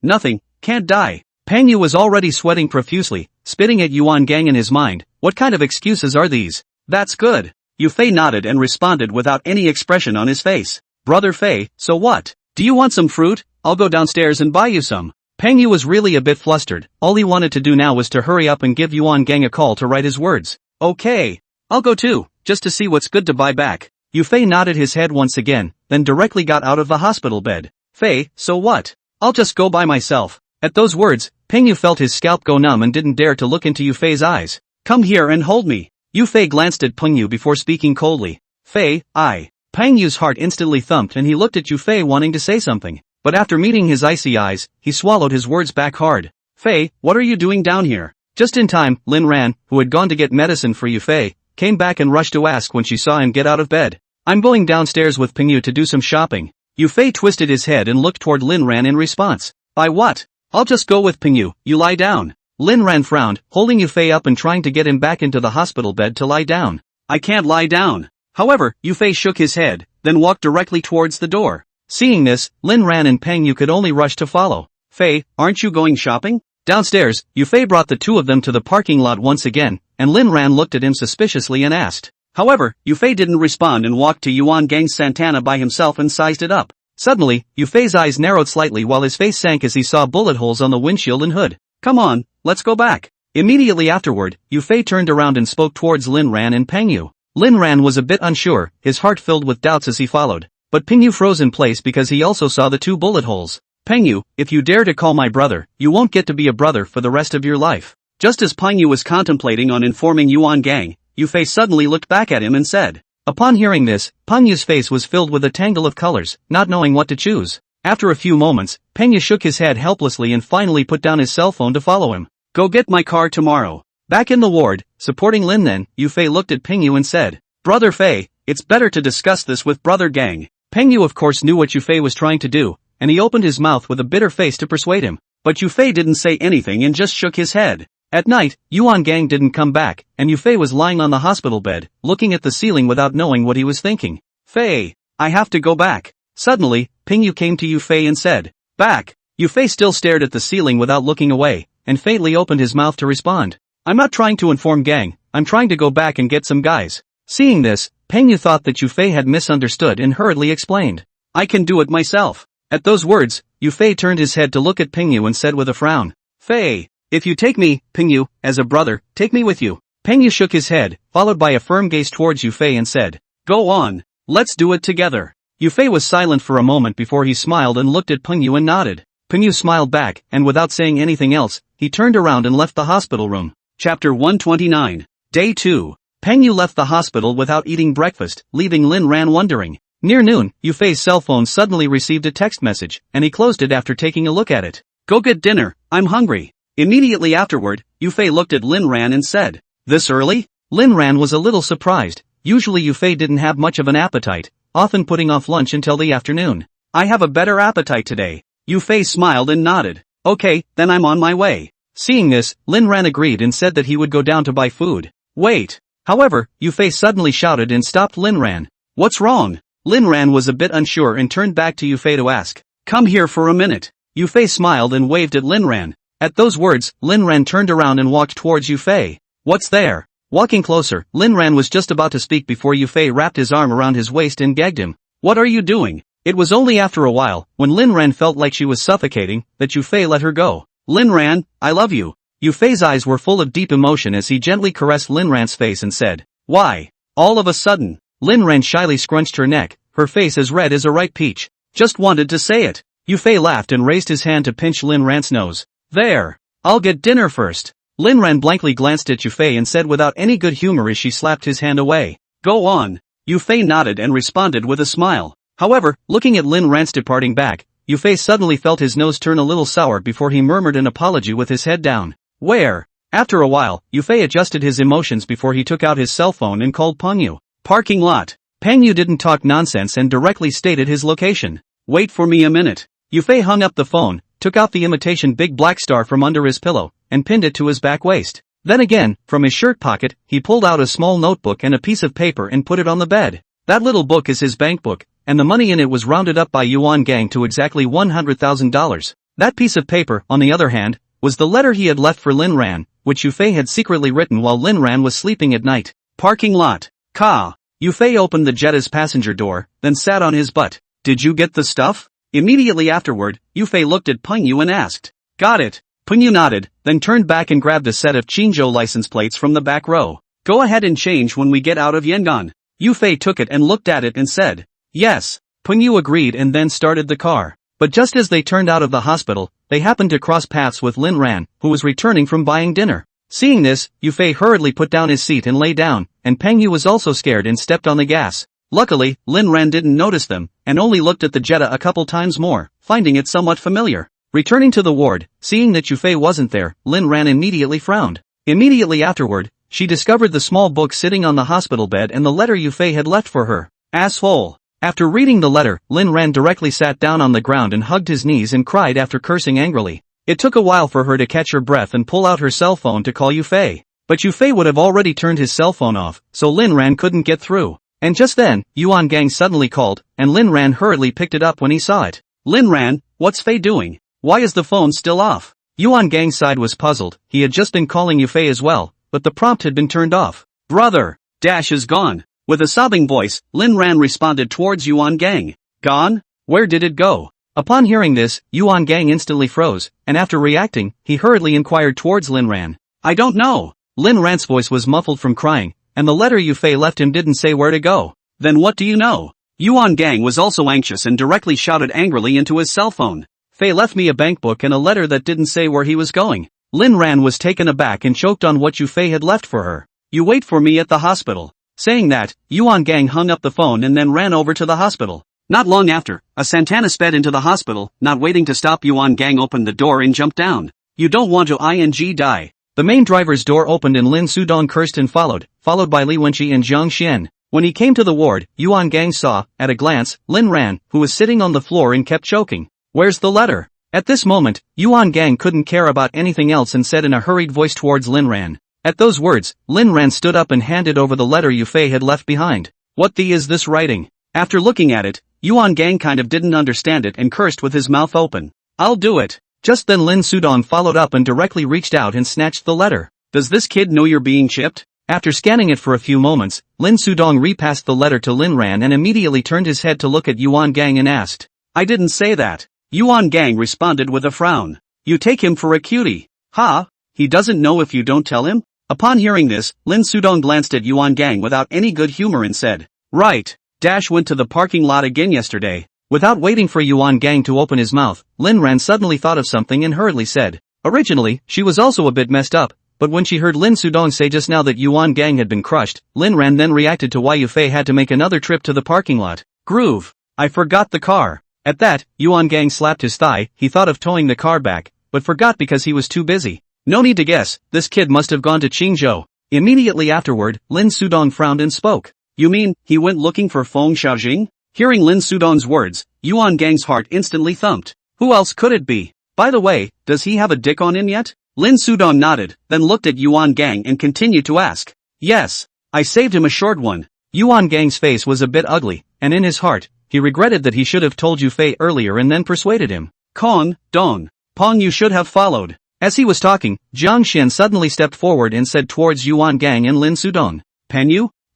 Nothing, can't die. Peng Yu was already sweating profusely, spitting at Yuan Gang in his mind. What kind of excuses are these? That's good. Yufei nodded and responded without any expression on his face. Brother Fei, so what? Do you want some fruit? I'll go downstairs and buy you some. Peng Yu was really a bit flustered. All he wanted to do now was to hurry up and give Yuan Gang a call to write his words. Okay. I'll go too, just to see what's good to buy back. Yufei nodded his head once again, then directly got out of the hospital bed. Fei, so what? I'll just go by myself. At those words, Peng Yu felt his scalp go numb and didn't dare to look into Yufei's eyes. Come here and hold me. Yufei glanced at Peng Yu before speaking coldly. Fei, I. Peng Yu's heart instantly thumped and he looked at Yufei wanting to say something. But after meeting his icy eyes, he swallowed his words back hard. Fei, what are you doing down here? Just in time, Lin Ran, who had gone to get medicine for Yufei, came back and rushed to ask when she saw him get out of bed. I'm going downstairs with Peng Yu to do some shopping. Yufei twisted his head and looked toward Lin Ran in response. By what? I'll just go with Peng Yu, you lie down. Lin Ran frowned, holding Yufei up and trying to get him back into the hospital bed to lie down. I can't lie down. However, Yufei shook his head, then walked directly towards the door. Seeing this, Lin Ran and Peng Yu could only rush to follow. Fei, aren't you going shopping? Downstairs, Yufei brought the two of them to the parking lot once again, and Lin Ran looked at him suspiciously and asked. However, Yufei didn't respond and walked to Yuan Gang's Santana by himself and sized it up. Suddenly, Yufei's eyes narrowed slightly while his face sank as he saw bullet holes on the windshield and hood. Come on, let's go back. Immediately afterward, Yufei turned around and spoke towards Lin Ran and Peng Yu. Lin Ran was a bit unsure, his heart filled with doubts as he followed. But Peng Yu froze in place because he also saw the two bullet holes. Peng Yu, if you dare to call my brother, you won't get to be a brother for the rest of your life. Just as Peng Yu was contemplating on informing Yuan Gang, Yufei suddenly looked back at him and said. Upon hearing this, Peng Yu's face was filled with a tangle of colors, not knowing what to choose. After a few moments, Peng Yu shook his head helplessly and finally put down his cell phone to follow him. Go get my car tomorrow. Back in the ward, supporting Lin Nen, Yufei looked at Peng Yu and said. Brother Fei, it's better to discuss this with Brother Gang. Peng Yu of course knew what Yufei was trying to do, and he opened his mouth with a bitter face to persuade him. But Yufei didn't say anything and just shook his head. At night, Yuan Gang didn't come back, and Yufei was lying on the hospital bed, looking at the ceiling without knowing what he was thinking. Fei, I have to go back. Suddenly, Peng Yu came to Yufei and said. Back. Yufei still stared at the ceiling without looking away, and faintly opened his mouth to respond. I'm not trying to inform Gang, I'm trying to go back and get some guys. Seeing this, Peng Yu thought that Yufei had misunderstood and hurriedly explained. I can do it myself. At those words, Yufei turned his head to look at Peng Yu and said with a frown. Fei, if you take me, Peng Yu, as a brother, take me with you. Peng Yu shook his head, followed by a firm gaze towards Yufei and said. Go on, let's do it together. Yufei was silent for a moment before he smiled and looked at Peng Yu and nodded. Peng Yu smiled back, and without saying anything else, he turned around and left the hospital room. Chapter 129. Day 2. Peng Yu left the hospital without eating breakfast, leaving Lin Ran wondering. Near noon, Yufei's cell phone suddenly received a text message, and he closed it after taking a look at it. Go get dinner, I'm hungry. Immediately afterward, Yufei looked at Lin Ran and said, "This early?" Lin Ran was a little surprised. Usually Yufei didn't have much of an appetite, often putting off lunch until the afternoon. "I have a better appetite today." Yufei smiled and nodded. "Okay, then I'm on my way." Seeing this, Lin Ran agreed and said that he would go down to buy food. "Wait." However, Yufei suddenly shouted and stopped Lin Ran. "What's wrong?" Lin Ran was a bit unsure and turned back to Yufei to ask, "Come here for a minute." Yufei smiled and waved at Lin Ran. At those words, Lin Ran turned around and walked towards Yufei. "What's there?" Walking closer, Lin Ran was just about to speak before Yufei wrapped his arm around his waist and gagged him. "What are you doing?" It was only after a while, when Lin Ran felt like she was suffocating, that Yufei let her go. "Lin Ran, I love you." Yufei's eyes were full of deep emotion as he gently caressed Lin Ran's face and said, "Why?" All of a sudden, Lin Ran shyly scrunched her neck, her face as red as a ripe peach. "Just wanted to say it." Yufei laughed and raised his hand to pinch Lin Ran's nose. "There. I'll get dinner first." Lin Ran blankly glanced at Yufei and said without any good humor as she slapped his hand away, "Go on." Yufei nodded and responded with a smile. However, looking at Lin Ran's departing back, Yufei suddenly felt his nose turn a little sour before he murmured an apology with his head down. "Where?" After a while, Yufei adjusted his emotions before he took out his cell phone and called Pengyu. "Parking lot." Pengyu didn't talk nonsense and directly stated his location. "Wait for me a minute." Yufei hung up the phone, took out the imitation big black star from under his pillow, and pinned it to his back waist. Then again, from his shirt pocket, he pulled out a small notebook and a piece of paper and put it on the bed. That little book is his bank book, and the money in it was rounded up by Yuan Gang to exactly $100,000. That piece of paper, on the other hand, was the letter he had left for Lin Ran, which Yufei had secretly written while Lin Ran was sleeping at night. "Parking lot." "Ka." Yufei opened the Jetta's passenger door, then sat on his butt. "Did you get the stuff?" Immediately afterward, Yufei looked at Pengyu and asked. "Got it." Pengyu nodded, then turned back and grabbed a set of Qingzhou license plates from the back row. "Go ahead and change when we get out of Yangon." Yufei took it and looked at it and said, "Yes." Pengyu agreed and then started the car. But just as they turned out of the hospital, they happened to cross paths with Lin Ran, who was returning from buying dinner. Seeing this, Yufei hurriedly put down his seat and lay down, and Pengyu was also scared and stepped on the gas. Luckily, Lin Ran didn't notice them, and only looked at the Jetta a couple times more, finding it somewhat familiar. Returning to the ward, seeing that Yufei wasn't there, Lin Ran immediately frowned. Immediately afterward, she discovered the small book sitting on the hospital bed and the letter Yufei had left for her. Asshole. After reading the letter, Lin Ran directly sat down on the ground and hugged his knees and cried after cursing angrily. It took a while for her to catch her breath and pull out her cell phone to call Yufei. But Yufei would have already turned his cell phone off, so Lin Ran couldn't get through. And just then, Yuan Gang suddenly called, and Lin Ran hurriedly picked it up when he saw it. "Lin Ran, what's Fei doing? Why is the phone still off?" Yuan Gang's side was puzzled. He had just been calling Yufei as well, but the prompt had been turned off. "Brother, Dash is gone." With a sobbing voice, Lin Ran responded towards Yuan Gang. "Gone? Where did it go?" Upon hearing this, Yuan Gang instantly froze, and after reacting, he hurriedly inquired towards Lin Ran. "I don't know." Lin Ran's voice was muffled from crying, and the letter Yufei left him didn't say where to go. "Then what do you know?" Yuan Gang was also anxious and directly shouted angrily into his cell phone. "Fei left me a bank book and a letter that didn't say where he was going." Lin Ran was taken aback and choked on what Yufei had left for her. "You wait for me at the hospital." Saying that, Yuan Gang hung up the phone and then ran over to the hospital. Not long after, a Santana sped into the hospital, not waiting to stop. Yuan Gang opened the door and jumped down. "You don't want to die." The main driver's door opened and Lin Sudong cursed and followed by Li Wenqi and Zhang Xian. When he came to the ward, Yuan Gang saw, at a glance, Lin Ran, who was sitting on the floor and kept choking. "Where's the letter?" At this moment, Yuan Gang couldn't care about anything else and said in a hurried voice towards Lin Ran. At those words, Lin Ran stood up and handed over the letter Yufei had left behind. "What the is this writing?" After looking at it, Yuan Gang kind of didn't understand it and cursed with his mouth open. "I'll do it." Just then Lin Sudong followed up and directly reached out and snatched the letter. "Does this kid know you're being chipped?" After scanning it for a few moments, Lin Sudong repassed the letter to Lin Ran and immediately turned his head to look at Yuan Gang and asked. "I didn't say that." Yuan Gang responded with a frown. "You take him for a cutie. Ha? He doesn't know if you don't tell him?" Upon hearing this, Lin Sudong glanced at Yuan Gang without any good humor and said, "Right. Dash went to the parking lot again yesterday." Without waiting for Yuan Gang to open his mouth, Lin Ran suddenly thought of something and hurriedly said. Originally, she was also a bit messed up, but when she heard Lin Sudong say just now that Yuan Gang had been crushed, Lin Ran then reacted to why Yufei had to make another trip to the parking lot. "Groove. I forgot the car." At that, Yuan Gang slapped his thigh. He thought of towing the car back, but forgot because he was too busy. No need to guess, this kid must have gone to Qingzhou. Immediately afterward, Lin Sudong frowned and spoke. You mean, he went looking for Feng Xiaojing? Hearing Lin Sudong's words, Yuan Gang's heart instantly thumped. Who else could it be? By the way, does he have a dick on him yet? Lin Sudong nodded, then looked at Yuan Gang and continued to ask. Yes. I saved him a short one. Yuan Gang's face was a bit ugly, and in his heart, he regretted that he should have told Yu Fei earlier and then persuaded him. Kong, Dong, Pong, you should have followed. As he was talking, Jiang Xian suddenly stepped forward and said towards Yuan Gang and Lin Sudong. Panyu? ******.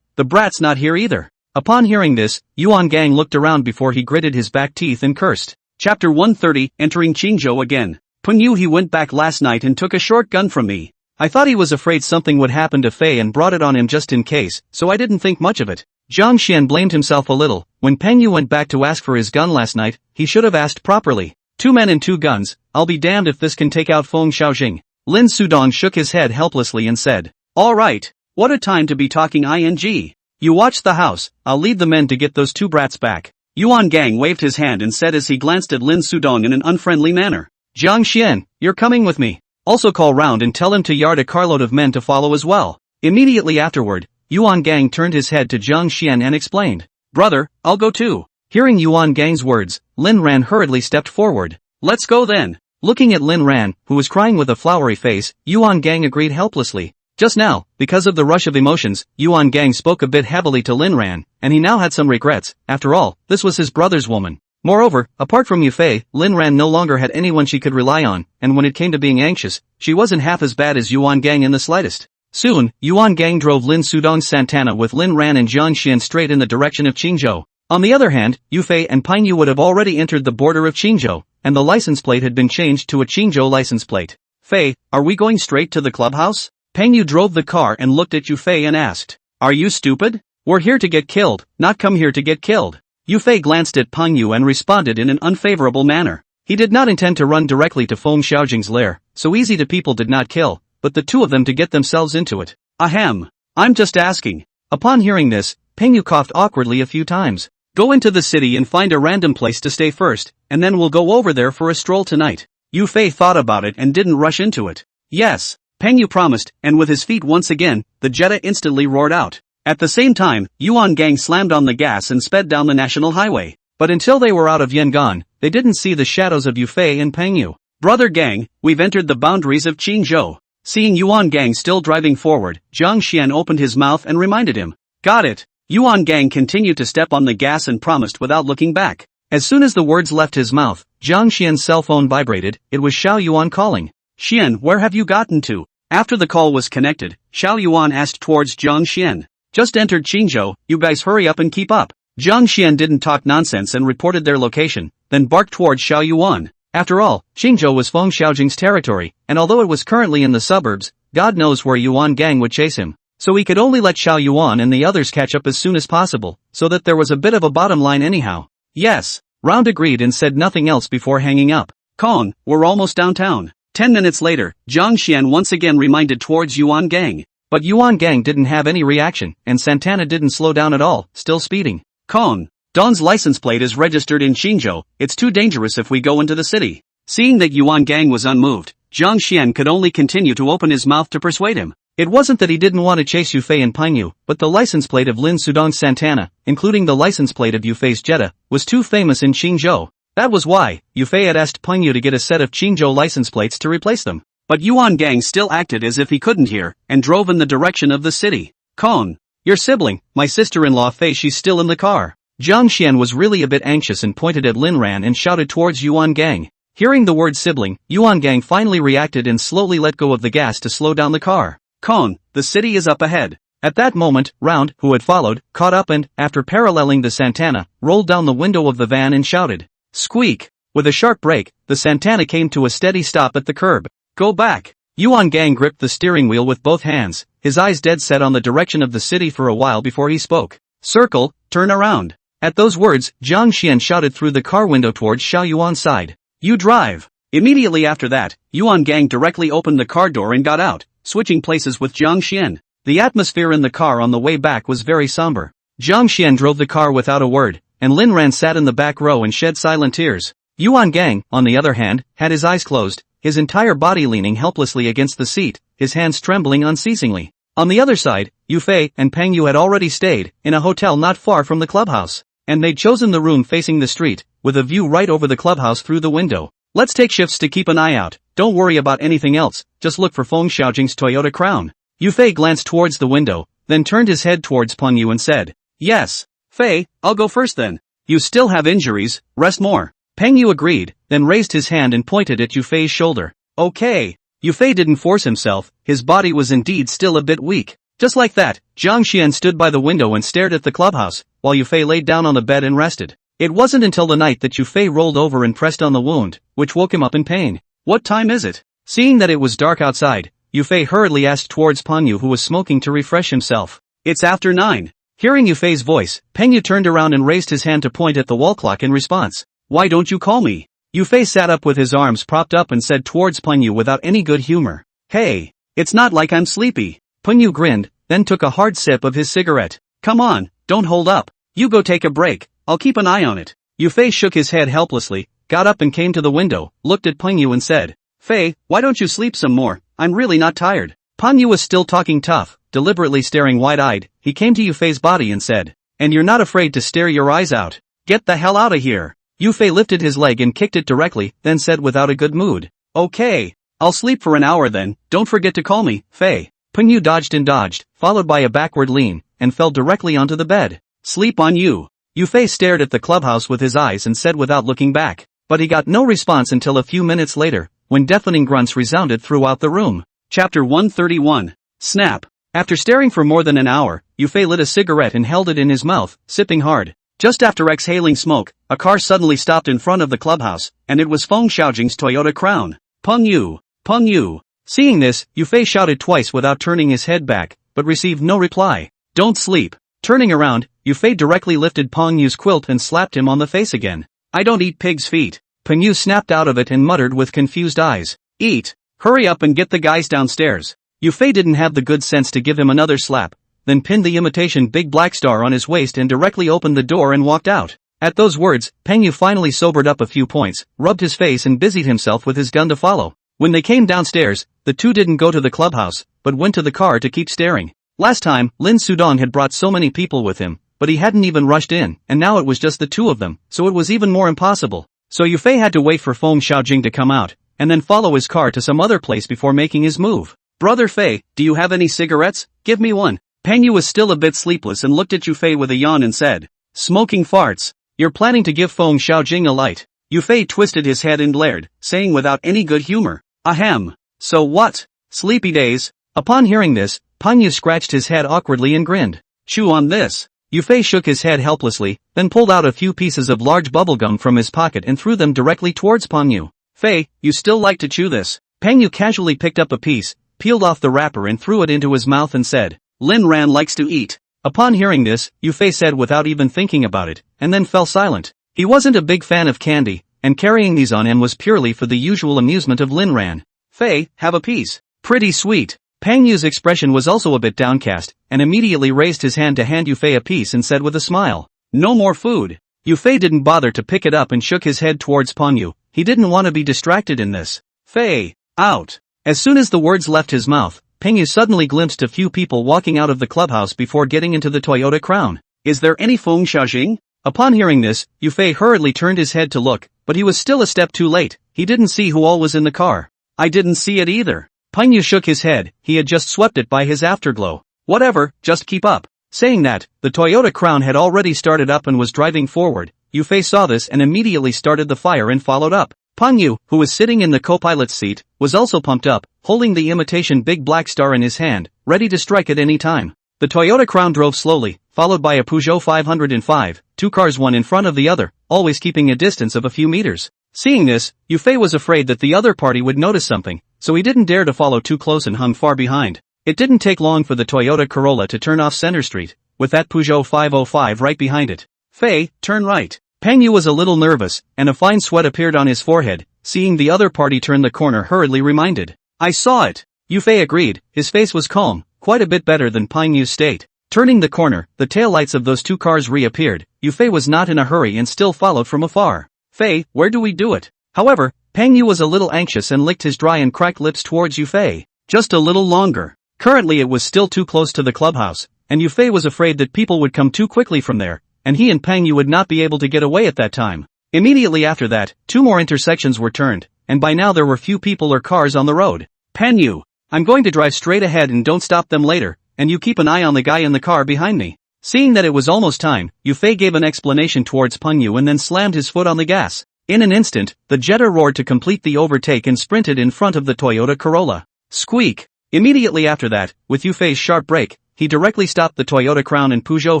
The brat's not here either. Upon hearing this, Yuan Gang looked around before he gritted his back teeth and cursed. Chapter 130, Entering Qingzhou again. Panyu, he went back last night and took a short gun from me. I thought he was afraid something would happen to Fei and brought it on him just in case, so I didn't think much of it. Jiang Xian blamed himself a little. When Peng Yu went back to ask for his gun last night, he should have asked properly. 2 men and 2 guns, I'll be damned if this can take out Feng Xiaojing. Lin Sudong shook his head helplessly and said, Alright, what a time to be talking ing. You watch the house, I'll lead the men to get those 2 brats back. Yuan Gang waved his hand and said as he glanced at Lin Sudong in an unfriendly manner. Jiang Xian, you're coming with me. Also call round and tell him to yard a carload of men to follow as well. Immediately afterward, Yuan Gang turned his head to Jiang Xian and explained. Brother, I'll go too. Hearing Yuan Gang's words, Lin Ran hurriedly stepped forward. Let's go then. Looking at Lin Ran, who was crying with a flowery face, Yuan Gang agreed helplessly. Just now, because of the rush of emotions, Yuan Gang spoke a bit heavily to Lin Ran, and he now had some regrets. After all, this was his brother's woman. Moreover, apart from Yu Fei, Lin Ran no longer had anyone she could rely on, and when it came to being anxious, she wasn't half as bad as Yuan Gang in the slightest. Soon, Yuan Gang drove Lin Sudong's Santana with Lin Ran and Jiang Xian straight in the direction of Qingzhou. On the other hand, Yu Fei and Peng Yu would have already entered the border of Qingzhou, and the license plate had been changed to a Qingzhou license plate. Fei, are we going straight to the clubhouse? Peng Yu drove the car and looked at Yu Fei and asked. Are you stupid? We're here to get killed, not come here to get killed. Yu Fei glanced at Peng Yu and responded in an unfavorable manner. He did not intend to run directly to Feng Xiaojing's lair, so easy to people did not kill, but the 2 of them to get themselves into it. Ahem. I'm just asking. Upon hearing this, Peng Yu coughed awkwardly a few times. Go into the city and find a random place to stay first, and then we'll go over there for a stroll tonight. Yu Fei thought about it and didn't rush into it. Yes, Peng Yu promised, and with his feet once again, the Jetta instantly roared out. At the same time, Yuan Gang slammed on the gas and sped down the national highway. But until they were out of Yangon, they didn't see the shadows of Yu Fei and Peng Yu. Brother Gang, we've entered the boundaries of Qingzhou. Seeing Yuan Gang still driving forward, Jiang Xian opened his mouth and reminded him. Got it. Yuan Gang continued to step on the gas and promised without looking back. As soon as the words left his mouth, Jiang Xian's cell phone vibrated. It was Xiao Yuan calling. Xian, where have you gotten to? After the call was connected, Xiao Yuan asked towards Jiang Xian. Just entered Qingzhou, you guys hurry up and keep up. Jiang Xian didn't talk nonsense and reported their location, then barked towards Xiao Yuan. After all, Qingzhou was Feng Xiaojing's territory, and although it was currently in the suburbs, God knows where Yuan Gang would chase him. So he could only let Xiao Yuan and the others catch up as soon as possible, so that there was a bit of a bottom line anyhow. Yes. Round agreed and said nothing else before hanging up. Kong, we're almost downtown. 10 minutes later, Jiang Xian once again reminded towards Yuan Gang. But Yuan Gang didn't have any reaction, and Santana didn't slow down at all, still speeding. Kong, Don's license plate is registered in Qingzhou, it's too dangerous if we go into the city. Seeing that Yuan Gang was unmoved, Jiang Xian could only continue to open his mouth to persuade him. It wasn't that he didn't want to chase Yu Fei and Peng Yu, but the license plate of Lin Sudong's Santana, including the license plate of Yu Fei's Jetta, was too famous in Qingzhou. That was why Yu Fei had asked Peng Yu to get a set of Qingzhou license plates to replace them. But Yuan Gang still acted as if he couldn't hear, and drove in the direction of the city. Kong, your sibling, my sister-in-law Fei, she's still in the car. Jiang Xian was really a bit anxious and pointed at Lin Ran and shouted towards Yuan Gang. Hearing the word sibling, Yuan Gang finally reacted and slowly let go of the gas to slow down the car. Kong, the city is up ahead. At that moment, Round, who had followed, caught up and, after paralleling the Santana, rolled down the window of the van and shouted. Squeak! With a sharp brake, the Santana came to a steady stop at the curb. Go back! Yuan Gang gripped the steering wheel with both hands, his eyes dead set on the direction of the city for a while before he spoke. Circle, turn around. At those words, Jiang Xian shouted through the car window towards Xiao Yuan's side. You drive! Immediately after that, Yuan Gang directly opened the car door and got out, switching places with Jiang Xian. The atmosphere in the car on the way back was very somber. Jiang Xian drove the car without a word, and Lin Ran sat in the back row and shed silent tears. Yuan Gang, on the other hand, had his eyes closed, his entire body leaning helplessly against the seat, his hands trembling unceasingly. On the other side, Yu Fei and Peng Yu had already stayed in a hotel not far from the clubhouse, and they'd chosen the room facing the street, with a view right over the clubhouse through the window. Let's take shifts to keep an eye out, don't worry about anything else, just look for Feng Xiaojing's Toyota Crown. Yu Fei glanced towards the window, then turned his head towards Peng Yu and said, yes. Fei, I'll go first then. You still have injuries, rest more. Peng Yu agreed, then raised his hand and pointed at Yu Fei's shoulder. Okay. Yu Fei didn't force himself, his body was indeed still a bit weak. Just like that, Jiang Xian stood by the window and stared at the clubhouse, while Yu Fei laid down on the bed and rested. It wasn't until the night that Yu Fei rolled over and pressed on the wound, which woke him up in pain. What time is it? Seeing that it was dark outside, Yu Fei hurriedly asked towards Peng Yu who was smoking to refresh himself. It's after 9. Hearing Yu Fei's voice, Peng Yu turned around and raised his hand to point at the wall clock in response. Why don't you call me? Yu Fei sat up with his arms propped up and said towards Peng Yu without any good humor. Hey, it's not like I'm sleepy. Peng Yu grinned, then took a hard sip of his cigarette. Come on, don't hold up. You go take a break, I'll keep an eye on it. Yu Fei shook his head helplessly, got up and came to the window, looked at Peng Yu and said, Fei, why don't you sleep some more, I'm really not tired. Peng Yu was still talking tough, deliberately staring wide-eyed, he came to Yu Fei's body and said, and you're not afraid to stare your eyes out. Get the hell out of here. Yu Fei lifted his leg and kicked it directly, then said without a good mood. Okay. I'll sleep for an hour then, don't forget to call me, Fei. Peng Yu dodged and dodged, followed by a backward lean, and fell directly onto the bed. Sleep on you. Yu Fei stared at the clubhouse with his eyes and said without looking back. But he got no response until a few minutes later, when deafening grunts resounded throughout the room. Chapter 131. Snap. After staring for more than an hour, Yu Fei lit a cigarette and held it in his mouth, sipping hard. Just after exhaling smoke, a car suddenly stopped in front of the clubhouse, and it was Feng Xiaojing's Toyota Crown. Peng Yu. Peng Yu. Seeing this, Yu Fei shouted twice without turning his head back, but received no reply. Don't sleep. Turning around, Yu Fei directly lifted Peng Yu's quilt and slapped him on the face again. I don't eat pig's feet. Peng Yu snapped out of it and muttered with confused eyes. Eat. Hurry up and get the guys downstairs. Yu Fei didn't have the good sense to give him another slap, then pinned the imitation big black star on his waist and directly opened the door and walked out. At those words, Peng Yu finally sobered up a few points, rubbed his face and busied himself with his gun to follow. When they came downstairs, the two didn't go to the clubhouse, but went to the car to keep staring. Last time, Lin Sudong had brought so many people with him, but he hadn't even rushed in, and now it was just the two of them, so it was even more impossible. So Yu Fei had to wait for Feng Xiaojing to come out, and then follow his car to some other place before making his move. Brother Fei, do you have any cigarettes? Give me one. Peng Yu was still a bit sleepless and looked at Yu Fei with a yawn and said, smoking farts. You're planning to give Feng Xiaojing a light. Yu Fei twisted his head and glared, saying without any good humor, ahem. So what? Sleepy days? Upon hearing this, Peng Yu scratched his head awkwardly and grinned. Chew on this. Yu Fei shook his head helplessly, then pulled out a few pieces of large bubblegum from his pocket and threw them directly towards Peng Yu. Fei, you still like to chew this? Peng Yu casually picked up a piece, peeled off the wrapper and threw it into his mouth and said, Lin Ran likes to eat. Upon hearing this, Yu Fei said without even thinking about it, and then fell silent. He wasn't a big fan of candy, and carrying these on him was purely for the usual amusement of Lin Ran. Fei, have a piece. Pretty sweet. Peng Yu's expression was also a bit downcast, and immediately raised his hand to hand Yu Fei a piece and said with a smile, no more food. Yu Fei didn't bother to pick it up and shook his head towards Peng Yu. He didn't want to be distracted in this. Fei, out. As soon as the words left his mouth, Peng Yu suddenly glimpsed a few people walking out of the clubhouse before getting into the Toyota Crown. Is there any Feng Xiaojing? Upon hearing this, Yu Fei hurriedly turned his head to look, but he was still a step too late. He didn't see who all was in the car. I didn't see it either. Peng Yu shook his head, he had just swept it by his afterglow. Whatever, just keep up. Saying that, the Toyota Crown had already started up and was driving forward. Yu Fei saw this and immediately started the fire and followed up. Peng Yu, who was sitting in the co-pilot's seat, was also pumped up, holding the imitation big black star in his hand, ready to strike at any time. The Toyota Crown drove slowly, followed by a Peugeot 505, two cars one in front of the other, always keeping a distance of a few meters. Seeing this, Yu Fei was afraid that the other party would notice something, so he didn't dare to follow too close and hung far behind. It didn't take long for the Toyota Corolla to turn off Center Street, with that Peugeot 505 right behind it. Fei, turn right. Peng Yu was a little nervous, and a fine sweat appeared on his forehead, seeing the other party turn the corner hurriedly reminded. I saw it. Yu Fei agreed, his face was calm, quite a bit better than Peng Yu's state. Turning the corner, the taillights of those two cars reappeared. Yufei was not in a hurry and still followed from afar. "Fei, where do we do it?" However, Peng Yu was a little anxious and licked his dry and cracked lips towards Yufei. Just a little longer. Currently it was still too close to the clubhouse, and Yufei was afraid that people would come too quickly from there, and he and Peng Yu would not be able to get away at that time. Immediately after that, 2 more intersections were turned, and by now there were few people or cars on the road. "Peng Yu, I'm going to drive straight ahead and don't stop them later, and you keep an eye on the guy in the car behind me." Seeing that it was almost time, Yufei gave an explanation towards Peng Yu and then slammed his foot on the gas. In an instant, the Jetta roared to complete the overtake and sprinted in front of the Toyota Corolla. Squeak! Immediately after that, with Yufei's sharp brake, he directly stopped the Toyota Crown and Peugeot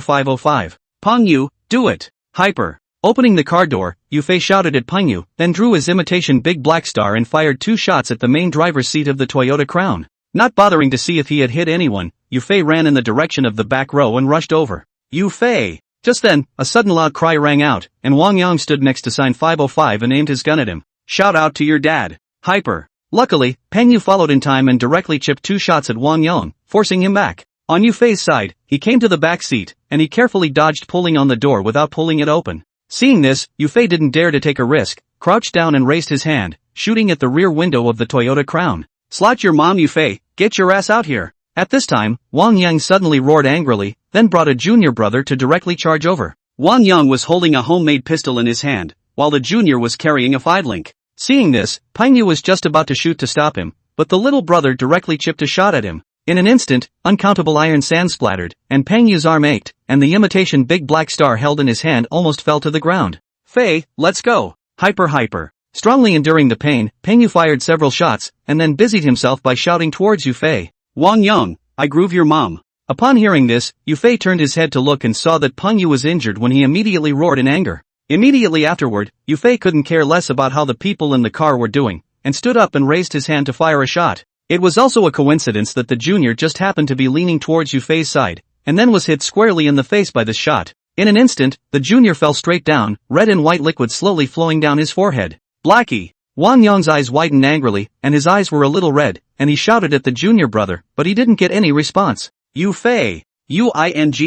505. "Peng Yu, do it! Hyper!" Opening the car door, Yufei shouted at Peng Yu, then drew his imitation Big Black Star and fired 2 shots at the main driver's seat of the Toyota Crown. Not bothering to see if he had hit anyone, Yufei ran in the direction of the back row and rushed over. "Yufei!" Just then, a sudden loud cry rang out, and Wang Yang stood next to sign 505 and aimed his gun at him. "Shout out to your dad! Hyper!" Luckily, Peng Yu followed in time and directly chipped 2 shots at Wang Yang, forcing him back. On Yufei's side, he came to the back seat, and he carefully dodged pulling on the door without pulling it open. Seeing this, Yufei didn't dare to take a risk, crouched down and raised his hand, shooting at the rear window of the Toyota Crown. "Slot your mom, Yufei, get your ass out here." At this time, Wang Yang suddenly roared angrily, then brought a junior brother to directly charge over. Wang Yang was holding a homemade pistol in his hand, while the junior was carrying a 5-link. Seeing this, Peng Yu was just about to shoot to stop him, but the little brother directly chipped a shot at him. In an instant, uncountable iron sand splattered, and Peng Yu's arm ached, and the imitation Big Black Star held in his hand almost fell to the ground. "Fei, let's go! Hyper! Strongly enduring the pain, Peng Yu fired several shots, and then busied himself by shouting towards Yufei. "Wang Yang, I groove your mom." Upon hearing this, Yufei turned his head to look and saw that Peng Yu was injured when he immediately roared in anger. Immediately afterward, Yufei couldn't care less about how the people in the car were doing, and stood up and raised his hand to fire a shot. It was also a coincidence that the junior just happened to be leaning towards Yufei's side, and then was hit squarely in the face by this shot. In an instant, the junior fell straight down, red and white liquid slowly flowing down his forehead. "Blackie!" Wang Yang's eyes widened angrily, and his eyes were a little red, and he shouted at the junior brother, but he didn't get any response. "Yufei! You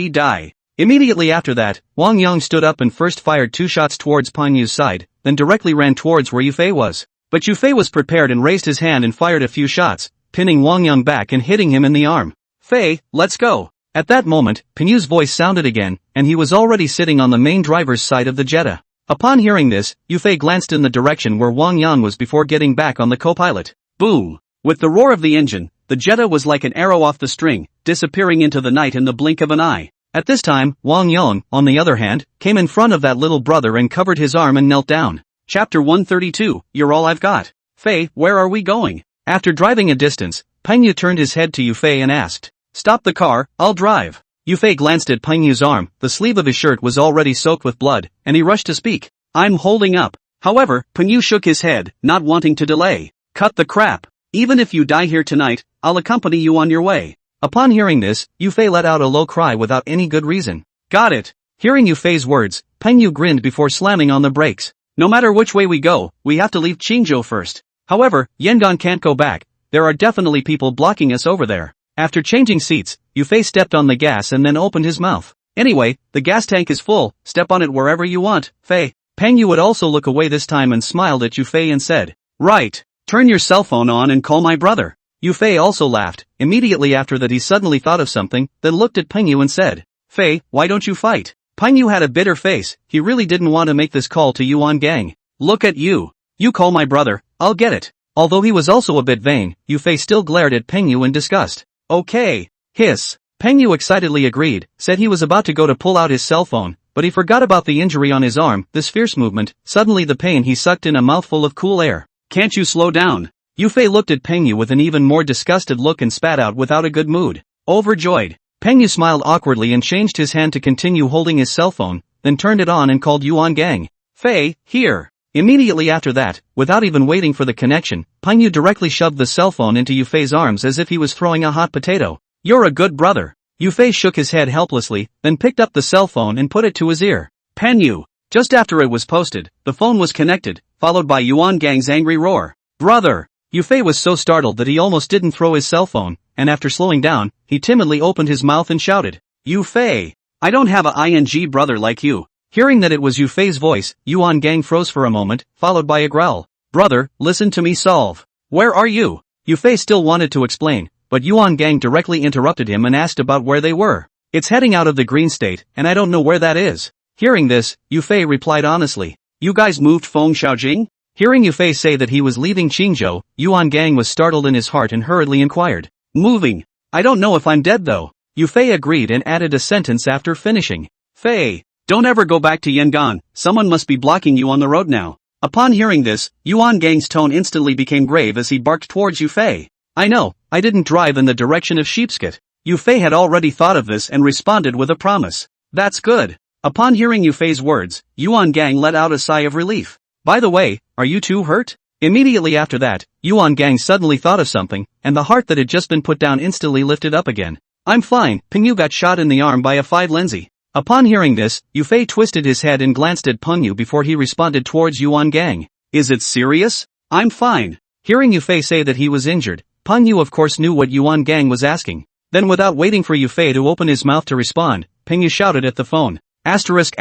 die!" Immediately after that, Wang Yang stood up and first fired 2 shots towards Peng Yu's side, then directly ran towards where Yufei was. But Yufei was prepared and raised his hand and fired a few shots, pinning Wang Yang back and hitting him in the arm. "Fei, let's go!" At that moment, Peng Yu's voice sounded again, and he was already sitting on the main driver's side of the Jetta. Upon hearing this, Yufei glanced in the direction where Wang Yang was before getting back on the co-pilot. Boom! With the roar of the engine, the Jetta was like an arrow off the string, disappearing into the night in the blink of an eye. At this time, Wang Yang, on the other hand, came in front of that little brother and covered his arm and knelt down. Chapter 132, You're all I've got. "Fei, where are we going?" After driving a distance, Peng Yu turned his head to Yufei and asked. "Stop the car, I'll drive." Yufei glanced at Peng Yu's arm, the sleeve of his shirt was already soaked with blood, and he rushed to speak. "I'm holding up." However, Peng Yu shook his head, not wanting to delay. "Cut the crap. Even if you die here tonight, I'll accompany you on your way." Upon hearing this, Yufei let out a low cry without any good reason. "Got it." Hearing Yufei's words, Peng Yu grinned before slamming on the brakes. "No matter which way we go, we have to leave Qingzhou first. However, Yangon can't go back, there are definitely people blocking us over there." After changing seats, Yufei stepped on the gas and then opened his mouth. "Anyway, the gas tank is full, step on it wherever you want, Fei." Peng Yu would also look away this time and smiled at Yufei and said, "Right, turn your cell phone on and call my brother." Yufei also laughed. Immediately after that he suddenly thought of something, then looked at Peng Yu and said, "Fei, why don't you fight?" Peng Yu had a bitter face, he really didn't want to make this call to Yuan Gang. "Look at you. You call my brother, I'll get it." Although he was also a bit vain, Yufei still glared at Peng Yu in disgust. "Okay." Hiss. Peng Yu excitedly agreed, said he was about to go to pull out his cell phone, but he forgot about the injury on his arm, this fierce movement, suddenly the pain he sucked in a mouthful of cool air. "Can't you slow down?" Yufei looked at Peng Yu with an even more disgusted look and spat out without a good mood. Overjoyed, Peng Yu smiled awkwardly and changed his hand to continue holding his cell phone, then turned it on and called Yuan Gang. "Fei, here." Immediately after that, without even waiting for the connection, Peng Yu directly shoved the cell phone into Yufei's arms as if he was throwing a hot potato. "You're a good brother." Yufei shook his head helplessly, then picked up the cell phone and put it to his ear. "Peng Yu." Just after it was posted, the phone was connected, followed by Yuan Gang's angry roar. "Brother!" Yufei was so startled that he almost didn't throw his cell phone, and after slowing down, he timidly opened his mouth and shouted, Yufei. I don't have a ing brother like you. Hearing that it was Yufei's voice, Yuan Gang froze for a moment, followed by a growl. Brother, listen to me solve. Where are you? Yufei still wanted to explain, but Yuan Gang directly interrupted him and asked about where they were. It's heading out of the Green State, and I don't know where that is. Hearing this, Yufei replied honestly. You guys moved Feng Xiaojing? Hearing Yufei say that he was leaving Qingzhou, Yuan Gang was startled in his heart and hurriedly inquired. Moving. I don't know if I'm dead though. Yufei agreed and added a sentence after finishing. Fei, don't ever go back to Yangon, someone must be blocking you on the road now. Upon hearing this, Yuan Gang's tone instantly became grave as he barked towards Yufei. I know, I didn't drive in the direction of Sheepskit. Yufei had already thought of this and responded with a promise. That's good. Upon hearing Yufei's words, Yuan Gang let out a sigh of relief. By the way, are you too hurt? Immediately after that, Yuan Gang suddenly thought of something, and the heart that had just been put down instantly lifted up again. I'm fine, Pingyu got shot in the arm by a 5 Lindsay. Upon hearing this, Yufei twisted his head and glanced at Pengyu before he responded towards Yuan Gang. Is it serious? I'm fine. Hearing Yufei say that he was injured, Pengyu of course knew what Yuan Gang was asking. Then without waiting for Yufei to open his mouth to respond, Pengyu shouted at the phone. Asterisk.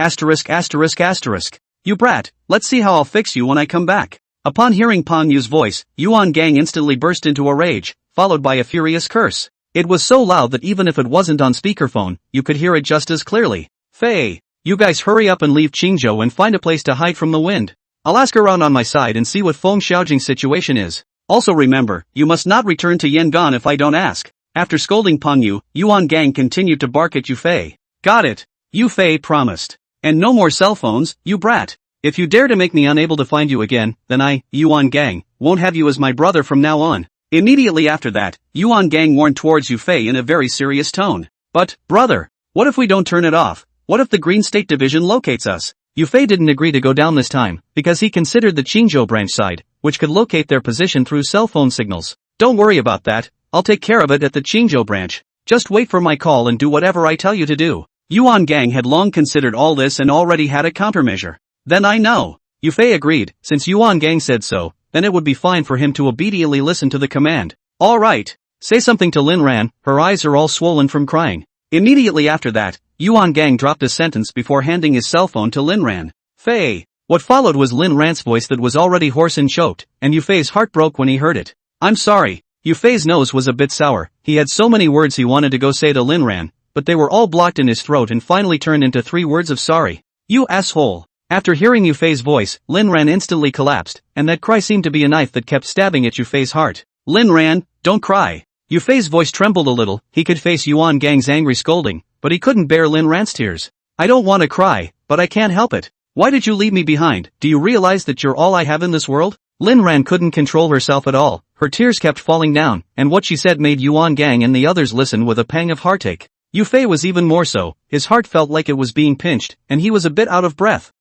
You brat, let's see how I'll fix you when I come back. Upon hearing Pengyu's voice, Yuan Gang instantly burst into a rage, followed by a furious curse. It was so loud that even if it wasn't on speakerphone, you could hear it just as clearly. Fei, you guys hurry up and leave Qingzhou and find a place to hide from the wind. I'll ask around on my side and see what Feng Xiaojing's situation is. Also remember, you must not return to Yangon if I don't ask. After scolding Pengyu, Yuan Gang continued to bark at Yufei. Got it. Yufei promised. And no more cell phones, you brat. If you dare to make me unable to find you again, then I, Yuan Gang, won't have you as my brother from now on. Immediately after that, Yuan Gang warned towards Yufei in a very serious tone. But, brother, what if we don't turn it off? What if the Green State Division locates us? Yufei didn't agree to go down this time, because he considered the Qingzhou branch side, which could locate their position through cell phone signals. Don't worry about that, I'll take care of it at the Qingzhou branch. Just wait for my call and do whatever I tell you to do. Yuan Gang had long considered all this and already had a countermeasure. Then I know. Yufei agreed, since Yuan Gang said so, then it would be fine for him to obediently listen to the command. Alright. Say something to Lin Ran, her eyes are all swollen from crying. Immediately after that, Yuan Gang dropped a sentence before handing his cell phone to Lin Ran. Fei. What followed was Lin Ran's voice that was already hoarse and choked, and Yufei's heart broke when he heard it. I'm sorry. Yufei's nose was a bit sour, he had so many words he wanted to go say to Lin Ran, but they were all blocked in his throat and finally turned into 3 words of sorry. You asshole. After hearing Yufei's voice, Lin Ran instantly collapsed, and that cry seemed to be a knife that kept stabbing at Yufei's heart. Lin Ran, don't cry. Yufei's voice trembled a little, he could face Yuan Gang's angry scolding, but he couldn't bear Lin Ran's tears. I don't want to cry, but I can't help it. Why did you leave me behind? Do you realize that you're all I have in this world? Lin Ran couldn't control herself at all, her tears kept falling down, and what she said made Yuan Gang and the others listen with a pang of heartache. Yufei was even more so, his heart felt like it was being pinched, and he was a bit out of breath.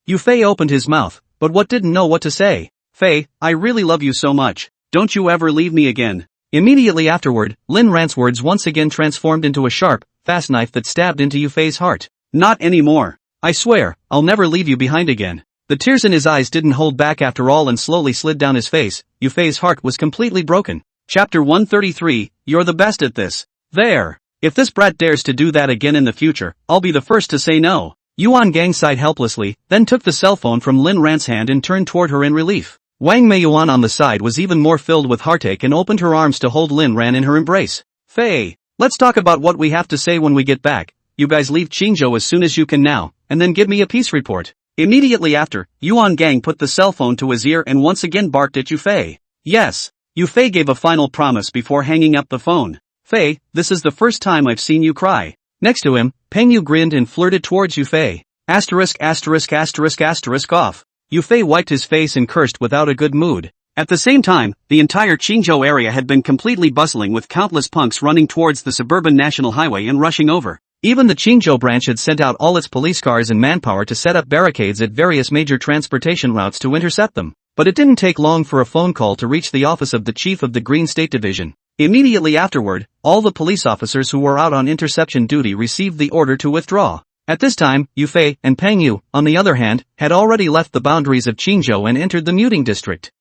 Yufei opened his mouth, but what didn't know what to say. Fei, I really love you so much. Don't you ever leave me again. Immediately afterward, Lin Ran's words once again transformed into a sharp, fast knife that stabbed into Yufei's heart. Not anymore. I swear, I'll never leave you behind again. The tears in his eyes didn't hold back after all and slowly slid down his face. Yufei's heart was completely broken. Chapter 133, You're the best at this. There. If this brat dares to do that again in the future, I'll be the first to say no. Yuan Gang sighed helplessly, then took the cell phone from Lin Ran's hand and turned toward her in relief. Wang Meiyuan on the side was even more filled with heartache and opened her arms to hold Lin Ran in her embrace. Fei, let's talk about what we have to say when we get back. You guys leave Qingzhou as soon as you can now, and then give me a peace report. Immediately after, Yuan Gang put the cell phone to his ear and once again barked at Yufei. Yes. Yufei gave a final promise before hanging up the phone. Fei, this is the first time I've seen you cry. Next to him, Pengyu grinned and flirted towards Yufei. Off. Yufei wiped his face and cursed without a good mood. At the same time, the entire Qingzhou area had been completely bustling with countless punks running towards the suburban national highway and rushing over. Even the Qingzhou branch had sent out all its police cars and manpower to set up barricades at various major transportation routes to intercept them. But it didn't take long for a phone call to reach the office of the chief of the Green State Division. Immediately afterward, all the police officers who were out on interception duty received the order to withdraw. At this time, Yufei and Pengyu, on the other hand, had already left the boundaries of Qingzhou and entered the muting district.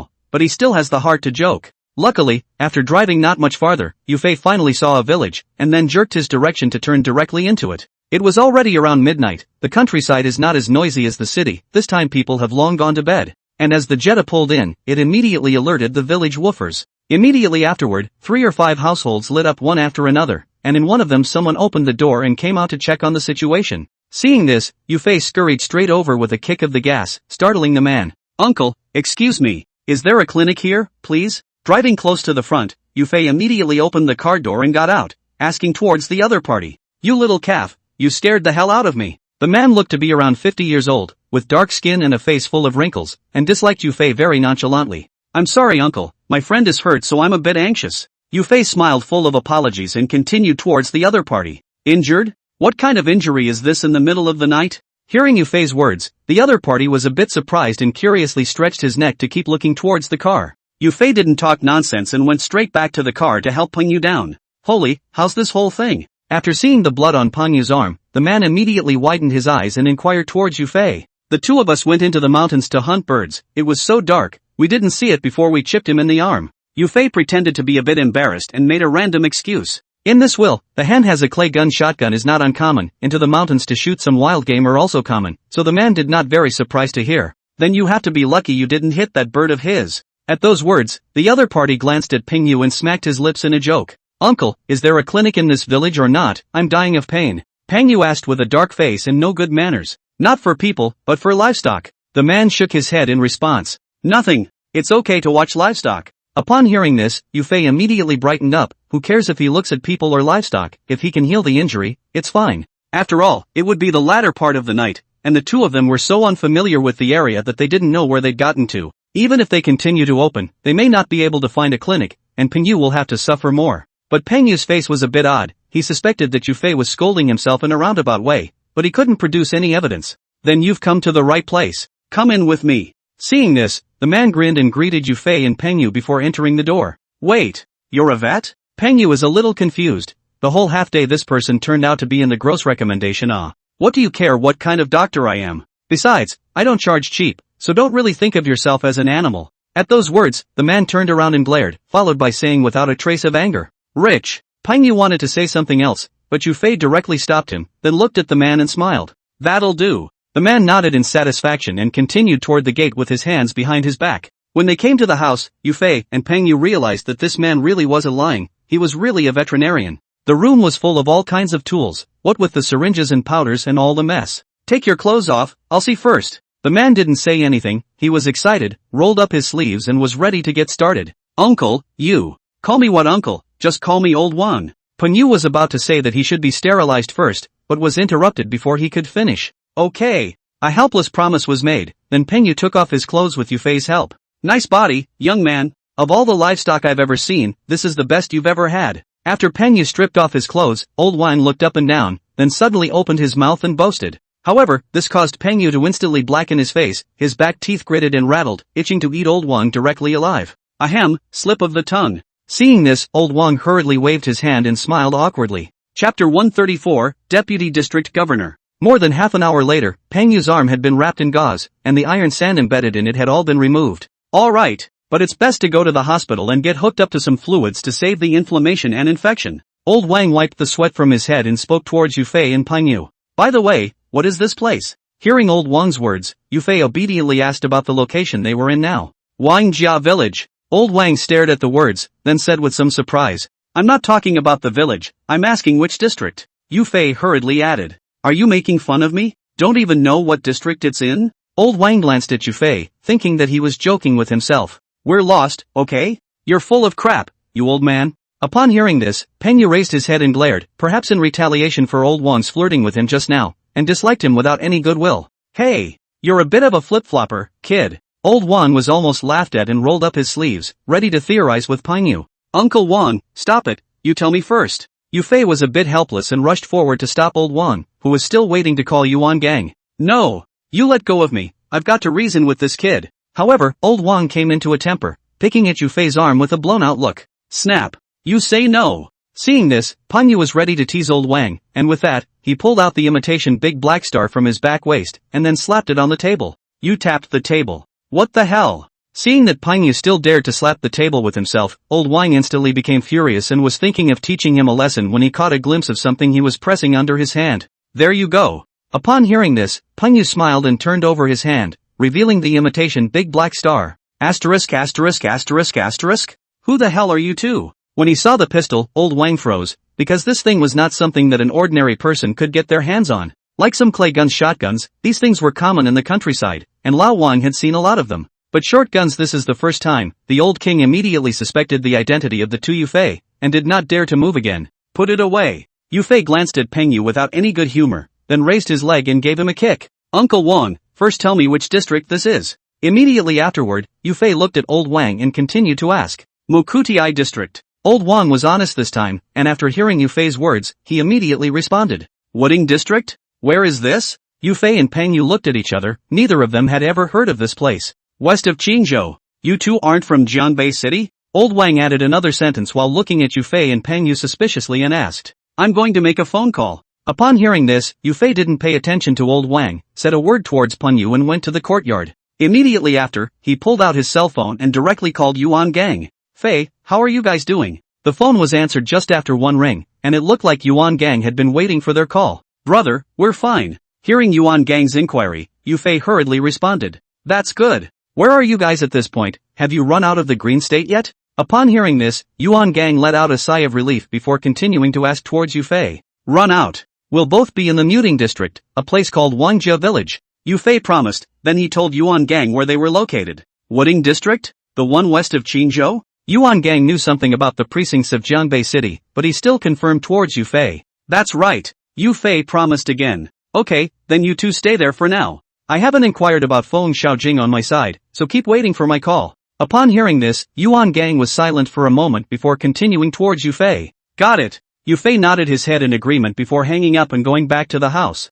now, but he still has the heart to joke. Luckily, after driving not much farther, Yufei finally saw a village, and then jerked his direction to turn directly into it. It was already around midnight. The countryside is not as noisy as the city, this time people have long gone to bed. And as the Jetta pulled in, it immediately alerted the village woofers. Immediately afterward, 3 or 5 households lit up one after another, and in one of them someone opened the door and came out to check on the situation. Seeing this, Yufei scurried straight over with a kick of the gas, startling the man. "Uncle, excuse me, is there a clinic here, please?" Driving close to the front, Yufei immediately opened the car door and got out, asking towards the other party. "You little calf, you scared the hell out of me." The man looked to be around 50 years old, with dark skin and a face full of wrinkles, and disliked Yufei very nonchalantly. "I'm sorry uncle, my friend is hurt so I'm a bit anxious." Yufei smiled full of apologies and continued towards the other party. "Injured? What kind of injury is this in the middle of the night?" Hearing Yufei's words, the other party was a bit surprised and curiously stretched his neck to keep looking towards the car. Yufei didn't talk nonsense and went straight back to the car to help Peng Yu down. "Holy, how's this whole thing?" After seeing the blood on Peng Yu's arm, the man immediately widened his eyes and inquired towards Yufei. "The two of us went into the mountains to hunt birds. It was so dark, we didn't see it before we chipped him in the arm." Yufei pretended to be a bit embarrassed and made a random excuse. "In this will, the hand has a clay gun shotgun is not uncommon, into the mountains to shoot some wild game are also common," so the man did not very surprised to hear. "Then you have to be lucky you didn't hit that bird of his." At those words, the other party glanced at Peng Yu and smacked his lips in a joke. "Uncle, is there a clinic in this village or not? I'm dying of pain." Peng Yu asked with a dark face and no good manners. "Not for people, but for livestock." The man shook his head in response. "Nothing. It's okay to watch livestock." Upon hearing this, Yufei immediately brightened up. Who cares if he looks at people or livestock, if he can heal the injury, it's fine. After all, it would be the latter part of the night, and the two of them were so unfamiliar with the area that they didn't know where they'd gotten to. Even if they continue to open, they may not be able to find a clinic, and Peng Yu will have to suffer more. But Peng Yu's face was a bit odd. He suspected that Yufei was scolding himself in a roundabout way, but he couldn't produce any evidence. "Then you've come to the right place. Come in with me." Seeing this, the man grinned and greeted Yufei and Peng Yu before entering the door. "Wait, you're a vet?" Peng Yu is a little confused. The whole half day this person turned out to be in the gross recommendation. What do you care what kind of doctor I am? Besides, I don't charge cheap, so don't really think of yourself as an animal. At those words, the man turned around and glared, followed by saying without a trace of anger, "Rich." Peng Yu wanted to say something else, but Yufei directly stopped him, then looked at the man and smiled. "That'll do." The man nodded in satisfaction and continued toward the gate with his hands behind his back. When they came to the house, Yufei and Peng Yu realized that this man really wasn't lying, he was really a veterinarian. The room was full of all kinds of tools, what with the syringes and powders and all the mess. "Take your clothes off, I'll see first." The man didn't say anything, he was excited, rolled up his sleeves and was ready to get started. "Uncle, you. Call me what uncle, just call me old one." Peng Yu was about to say that he should be sterilized first, but was interrupted before he could finish. "Okay." A helpless promise was made, then Peng Yu took off his clothes with Yufei's help. "Nice body, young man. Of all the livestock I've ever seen, this is the best you've ever had." After Peng Yu stripped off his clothes, Old Wine looked up and down, then suddenly opened his mouth and boasted. However, this caused Peng Yu to instantly blacken his face, his back teeth gritted and rattled, itching to eat Old Wang directly alive. Ahem, slip of the tongue. Seeing this, Old Wang hurriedly waved his hand and smiled awkwardly. Chapter 134, Deputy District Governor. More than half an hour later, Peng Yu's arm had been wrapped in gauze, and the iron sand embedded in it had all been removed. Alright, but it's best to go to the hospital and get hooked up to some fluids to save the inflammation and infection. Old Wang wiped the sweat from his head and spoke towards Yufei and Peng Yu. By the way, what is this place? Hearing Old Wang's words, Yufei obediently asked about the location they were in now. Wangjia Village. Old Wang stared at the words, then said with some surprise. I'm not talking about the village, I'm asking which district. Yufei hurriedly added. Are you making fun of me? Don't even know what district it's in? Old Wang glanced at Yufei, thinking that he was joking with himself. We're lost, okay? You're full of crap, you old man. Upon hearing this, Peng Yu raised his head and glared, perhaps in retaliation for Old Wang's flirting with him just now, and disliked him without any goodwill. Hey, you're a bit of a flip-flopper, kid. Old Wang was almost laughed at and rolled up his sleeves, ready to theorize with Peng Yu. Uncle Wang, stop it, you tell me first. Yufei was a bit helpless and rushed forward to stop Old Wang, who was still waiting to call Yuan Gang. No, you let go of me, I've got to reason with this kid. However, Old Wang came into a temper, picking at Yufei's arm with a blown-out look. Snap. You say no. Seeing this, Peng Yu was ready to tease Old Wang, and with that, he pulled out the imitation big black star from his back waist, and then slapped it on the table. You tapped the table. What the hell? Seeing that Peng Yu still dared to slap the table with himself, Old Wang instantly became furious and was thinking of teaching him a lesson when he caught a glimpse of something he was pressing under his hand. There you go. Upon hearing this, Peng Yu smiled and turned over his hand, revealing the imitation big black star. Asterisk asterisk asterisk asterisk? Who the hell are you two? When he saw the pistol, Old Wang froze, because this thing was not something that an ordinary person could get their hands on. Like some clay guns, shotguns, these things were common in the countryside, and Lao Wang had seen a lot of them. But short guns, this is the first time. The old king immediately suspected the identity of the two Yufei, and did not dare to move again. Put it away. Yufei glanced at Peng Yu without any good humor, then raised his leg and gave him a kick. Uncle Wang, first tell me which district this is. Immediately afterward, Yufei looked at Old Wang and continued to ask. Mukutiai district. Old Wang was honest this time, and after hearing Yufei's words, he immediately responded. Wuting district? Where is this? Yufei and Peng Yu looked at each other, neither of them had ever heard of this place. West of Qingzhou. You two aren't from Jianbei City? Old Wang added another sentence while looking at Yufei and Peng Yu suspiciously and asked. I'm going to make a phone call. Upon hearing this, Yufei didn't pay attention to Old Wang, said a word towards Peng Yu and went to the courtyard. Immediately after, he pulled out his cell phone and directly called Yuan Gang. Fei, how are you guys doing? The phone was answered just after one ring, and it looked like Yuan Gang had been waiting for their call. Brother, we're fine. Hearing Yuan Gang's inquiry, Yufei hurriedly responded. That's good. Where are you guys at this point? Have you run out of the green state yet? Upon hearing this, Yuan Gang let out a sigh of relief before continuing to ask towards Yufei. Run out. We'll both be in the muting district, a place called Wangjia Village. Yufei promised, then he told Yuan Gang where they were located. Wuting district? The one west of Qingzhou? Yuan Gang knew something about the precincts of Jianbei City, but he still confirmed towards Yufei. That's right. Yufei promised again. Okay, then you two stay there for now. I haven't inquired about Feng Xiaojing on my side, so keep waiting for my call. Upon hearing this, Yuan Gang was silent for a moment before continuing towards Yufei. Got it. Yufei nodded his head in agreement before hanging up and going back to the house.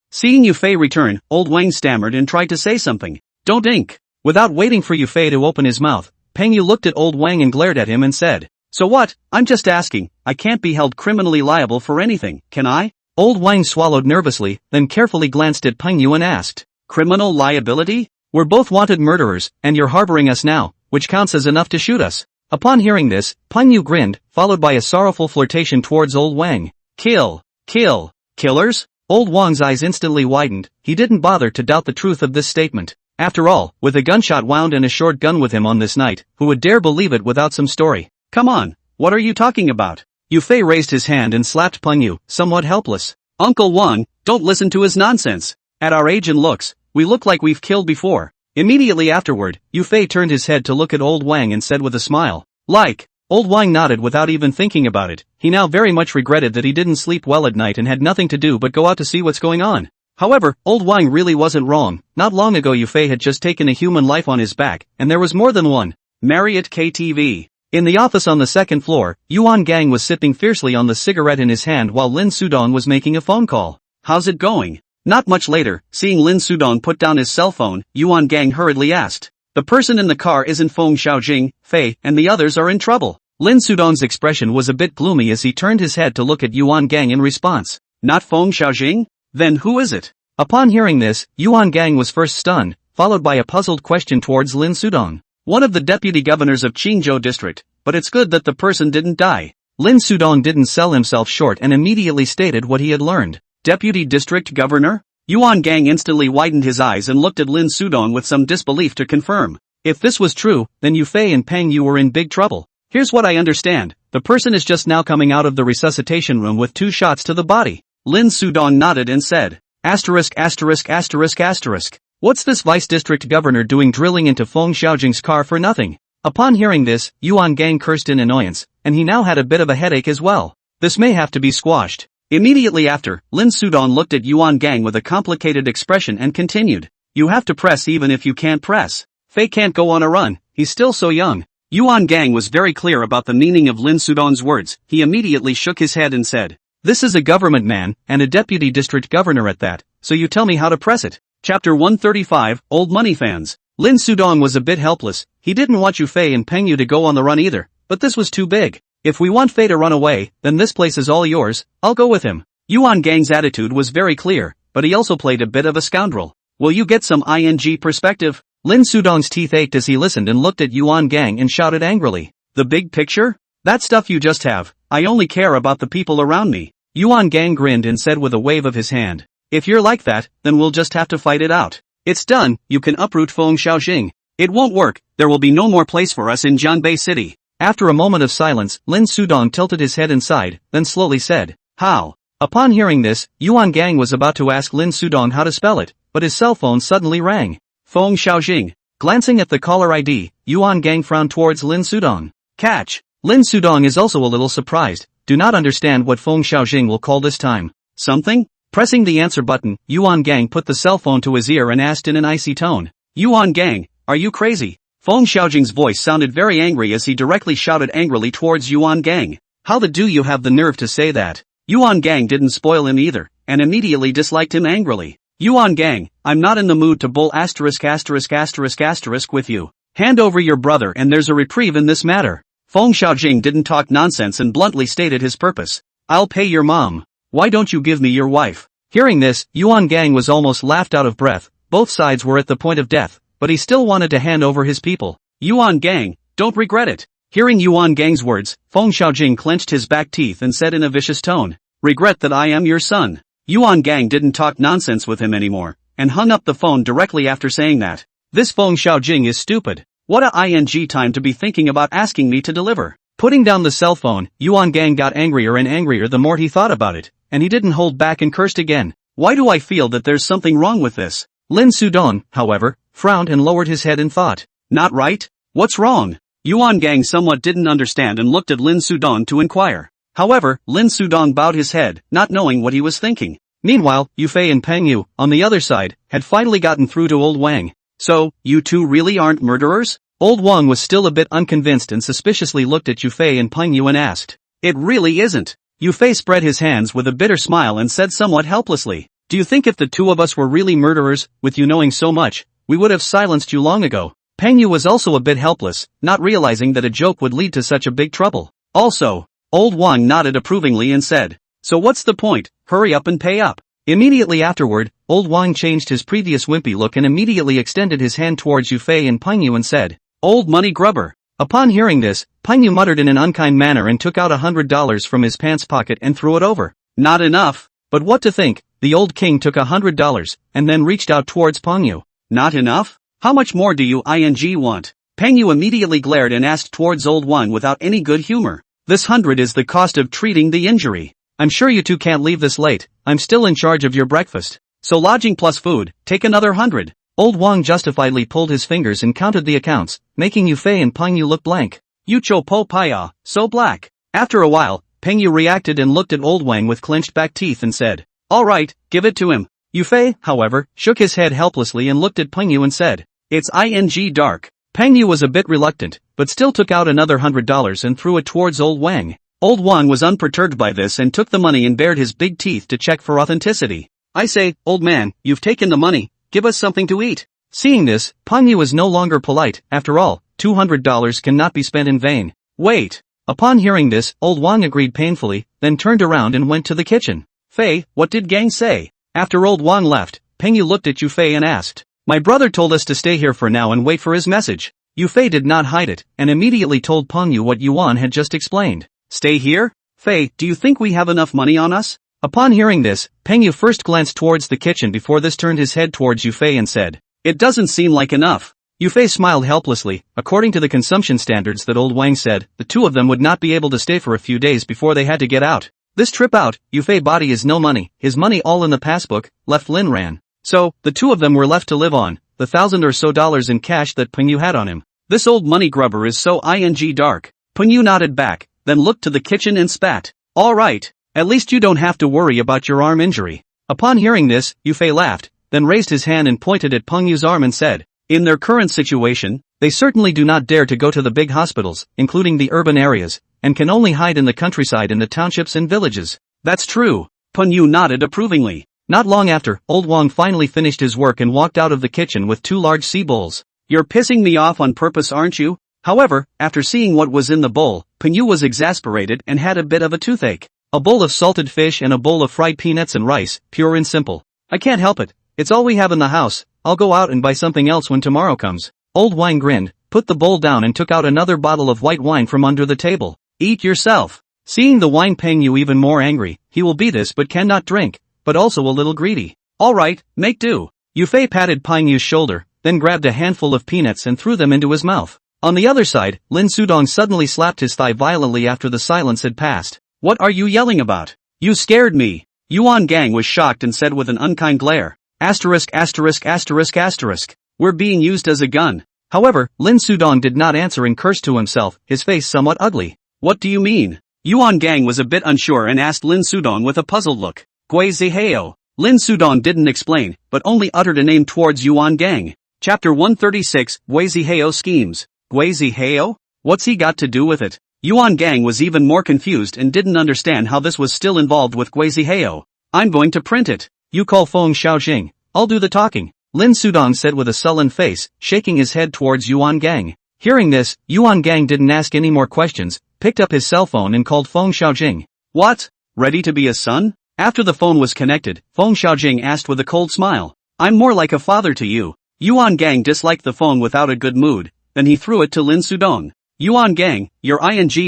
Seeing Yufei return, Old Wang stammered and tried to say something. Don't ink. Without waiting for Yufei to open his mouth, Peng Yu looked at Old Wang and glared at him and said. So what? I'm just asking. I can't be held criminally liable for anything, can I? Old Wang swallowed nervously, then carefully glanced at Peng Yu and asked. Criminal liability? We're both wanted murderers, and you're harboring us now, which counts as enough to shoot us. Upon hearing this, Peng Yu grinned, followed by a sorrowful flirtation towards Old Wang. Kill. Killers? Old Wang's eyes instantly widened. He didn't bother to doubt the truth of this statement. After all, with a gunshot wound and a short gun with him on this night, who would dare believe it without some story? Come on, what are you talking about? Yufei raised his hand and slapped Peng Yu, somewhat helpless. Uncle Wang, don't listen to his nonsense. At our age and looks, we look like we've killed before. Immediately afterward, Yufei turned his head to look at Old Wang and said with a smile. Like. Old Wang nodded without even thinking about it. He now very much regretted that he didn't sleep well at night and had nothing to do but go out to see what's going on. However, Old Wang really wasn't wrong. Not long ago Yufei had just taken a human life on his back, and there was more than one. Marriott KTV. In the office on the second floor, Yuan Gang was sipping fiercely on the cigarette in his hand while Lin Sudong was making a phone call. How's it going? Not much later, seeing Lin Sudong put down his cell phone, Yuan Gang hurriedly asked. The person in the car isn't Feng Xiaojing, Fei, and the others are in trouble. Lin Sudong's expression was a bit gloomy as he turned his head to look at Yuan Gang in response. Not Feng Xiaojing? Then who is it? Upon hearing this, Yuan Gang was first stunned, followed by a puzzled question towards Lin Sudong. One of the deputy governors of Qingzhou district, but it's good that the person didn't die. Lin Sudong didn't sell himself short and immediately stated what he had learned. Deputy district governor? Yuan Gang instantly widened his eyes and looked at Lin Sudong with some disbelief to confirm. If this was true, then Yu Fei and Peng Yu were in big trouble. Here's what I understand. The person is just now coming out of the resuscitation room with 2 shots to the body. Lin Sudong nodded and said, ********. What's this vice district governor doing drilling into Feng Xiaojing's car for nothing? Upon hearing this, Yuan Gang cursed in annoyance, and he now had a bit of a headache as well. This may have to be squashed. Immediately after, Lin Sudong looked at Yuan Gang with a complicated expression and continued. You have to press even if you can't press. Fei can't go on a run, he's still so young. Yuan Gang was very clear about the meaning of Lin Sudong's words. He immediately shook his head and said, This is a government man, and a deputy district governor at that, so you tell me how to press it. Chapter 135, Old Money Fans. Lin Sudong was a bit helpless. He didn't want Yu Fei and Peng Yu to go on the run either, but this was too big. If we want Fei to run away, then this place is all yours, I'll go with him. Yuan Gang's attitude was very clear, but he also played a bit of a scoundrel. Will you get some ing perspective? Lin Sudong's teeth ached as he listened and looked at Yuan Gang and shouted angrily. The big picture? That stuff you just have. I only care about the people around me. Yuan Gang grinned and said with a wave of his hand. If you're like that, then we'll just have to fight it out. It's done, you can uproot Feng Xiaojing. It won't work, there will be no more place for us in Jianbei City. After a moment of silence, Lin Sudong tilted his head inside, then slowly said, How? Upon hearing this, Yuan Gang was about to ask Lin Sudong how to spell it, but his cell phone suddenly rang. Feng Xiaojing. Glancing at the caller ID, Yuan Gang frowned towards Lin Sudong. Catch. Lin Sudong is also a little surprised. Do not understand what Feng Xiaojing will call this time. Something? Pressing the answer button, Yuan Gang put the cell phone to his ear and asked in an icy tone. Yuan Gang, are you crazy? Feng Xiaojing's voice sounded very angry as he directly shouted angrily towards Yuan Gang. How the do you have the nerve to say that? Yuan Gang didn't spoil him either, and immediately disliked him angrily. Yuan Gang, I'm not in the mood to bull ***** with you. Hand over your brother and there's a reprieve in this matter. Feng Xiaojing didn't talk nonsense and bluntly stated his purpose. I'll pay your mom. Why don't you give me your wife? Hearing this, Yuan Gang was almost laughed out of breath. Both sides were at the point of death, but he still wanted to hand over his people. Yuan Gang, don't regret it. Hearing Yuan Gang's words, Feng Xiaojing clenched his back teeth and said in a vicious tone, Regret that I am your son. Yuan Gang didn't talk nonsense with him anymore, and hung up the phone directly after saying that. This Feng Xiaojing is stupid. What a ing time to be thinking about asking me to deliver. Putting down the cell phone, Yuan Gang got angrier and angrier the more he thought about it, and he didn't hold back and cursed again. Why do I feel that there's something wrong with this? Lin Sudong, however, frowned and lowered his head in thought. Not right? What's wrong? Yuan Gang somewhat didn't understand and looked at Lin Sudong to inquire. However, Lin Sudong bowed his head, not knowing what he was thinking. Meanwhile, Yu Fei and Peng Yu, on the other side, had finally gotten through to Old Wang. So, you two really aren't murderers? Old Wang was still a bit unconvinced and suspiciously looked at Yu Fei and Peng Yu and asked. It really isn't. Yu Fei spread his hands with a bitter smile and said somewhat helplessly. Do you think if the two of us were really murderers, with you knowing so much, we would have silenced you long ago? Peng Yu was also a bit helpless, not realizing that a joke would lead to such a big trouble. Also, Old Wang nodded approvingly and said, So what's the point? Hurry up and pay up. Immediately afterward, Old Wang changed his previous wimpy look and immediately extended his hand towards Yu Fei and Peng Yu and said, Old money grubber. Upon hearing this, Peng Yu muttered in an unkind manner and took out $100 from his pants pocket and threw it over. Not enough. But what to think, the old king took $100, and then reached out towards Peng Yu. Not enough? How much more do you want? Peng Yu immediately glared and asked towards Old Wang without any good humor. This 100 is the cost of treating the injury. I'm sure you two can't leave this late, I'm still in charge of your breakfast. So lodging plus food, take another 100. Old Wang justifiedly pulled his fingers and counted the accounts, making Yu Fei and Peng Yu look blank. You cho po paya, so black. After a while, Peng Yu reacted and looked at Old Wang with clenched back teeth and said, All right, give it to him. Yu Fei, however, shook his head helplessly and looked at Peng Yu and said, It's ing dark. Peng Yu was a bit reluctant, but still took out another $100 and threw it towards Old Wang. Old Wang was unperturbed by this and took the money and bared his big teeth to check for authenticity. I say, old man, you've taken the money, give us something to eat. Seeing this, Peng Yu was no longer polite. After all, $200 cannot be spent in vain. Wait. Upon hearing this, Old Wang agreed painfully, then turned around and went to the kitchen. Fei, what did Gang say? After old Wang left, Peng Yu looked at Yu Fei and asked, "My brother told us to stay here for now and wait for his message." Yu Fei did not hide it, and immediately told Peng Yu what Yuan had just explained. "Stay here? Fei, do you think we have enough money on us?" Upon hearing this, Peng Yu first glanced towards the kitchen before this turned his head towards Yu Fei and said, "It doesn't seem like enough." Yu Fei smiled helplessly. According to the consumption standards that old Wang said, the two of them would not be able to stay for a few days before they had to get out. This trip out, Yu Fei body is no money, his money all in the passbook, left Lin Ran. So, the two of them were left to live on, the $1,000 or so in cash that Peng Yu had on him. This old money grubber is so dark. Peng Yu nodded back, then looked to the kitchen and spat. "All right. At least you don't have to worry about your arm injury." Upon hearing this, Yu Fei laughed, then raised his hand and pointed at Peng Yu's arm and said, "In their current situation, they certainly do not dare to go to the big hospitals, including the urban areas, and can only hide in the countryside in the townships and villages." "That's true." Peng Yu nodded approvingly. Not long after, old Wang finally finished his work and walked out of the kitchen with 2 large sea bowls. "You're pissing me off on purpose, aren't you?" However, after seeing what was in the bowl, Peng Yu was exasperated and had a bit of a toothache. A bowl of salted fish and a bowl of fried peanuts and rice, pure and simple. "I can't help it. It's all we have in the house. I'll go out and buy something else when tomorrow comes." Old Wang grinned, put the bowl down and took out another bottle of white wine from under the table. "Eat yourself." Seeing the wine, Peng Yu even more angry. He will be this but cannot drink, but also a little greedy. "All right, make do." Yu Fei patted Peng Yu's shoulder, then grabbed a handful of peanuts and threw them into his mouth. On the other side, Lin Sudong suddenly slapped his thigh violently after the silence had passed. "What are you yelling about? You scared me." Yuan Gang was shocked and said with an unkind glare, "Asterisk asterisk asterisk asterisk. We're being used as a gun." However, Lin Sudong did not answer and cursed to himself, his face somewhat ugly. "What do you mean?" Yuan Gang was a bit unsure and asked Lin Sudong with a puzzled look. "Gui Zihao." Lin Sudong didn't explain, but only uttered a name towards Yuan Gang. Chapter 136, Gui Zihao Schemes. Gui Zihao? What's he got to do with it? Yuan Gang was even more confused and didn't understand how this was still involved with Gui Zihao. "I'm going to print it. You call Feng Xiaojing, I'll do the talking," Lin Sudong said with a sullen face, shaking his head towards Yuan Gang. Hearing this, Yuan Gang didn't ask any more questions, picked up his cell phone and called Feng Xiaojing. "What? Ready to be a son?" After the phone was connected, Feng Xiaojing asked with a cold smile. "I'm more like a father to you." Yuan Gang disliked the phone without a good mood, then he threw it to Lin Sudong. "Yuan Gang, you're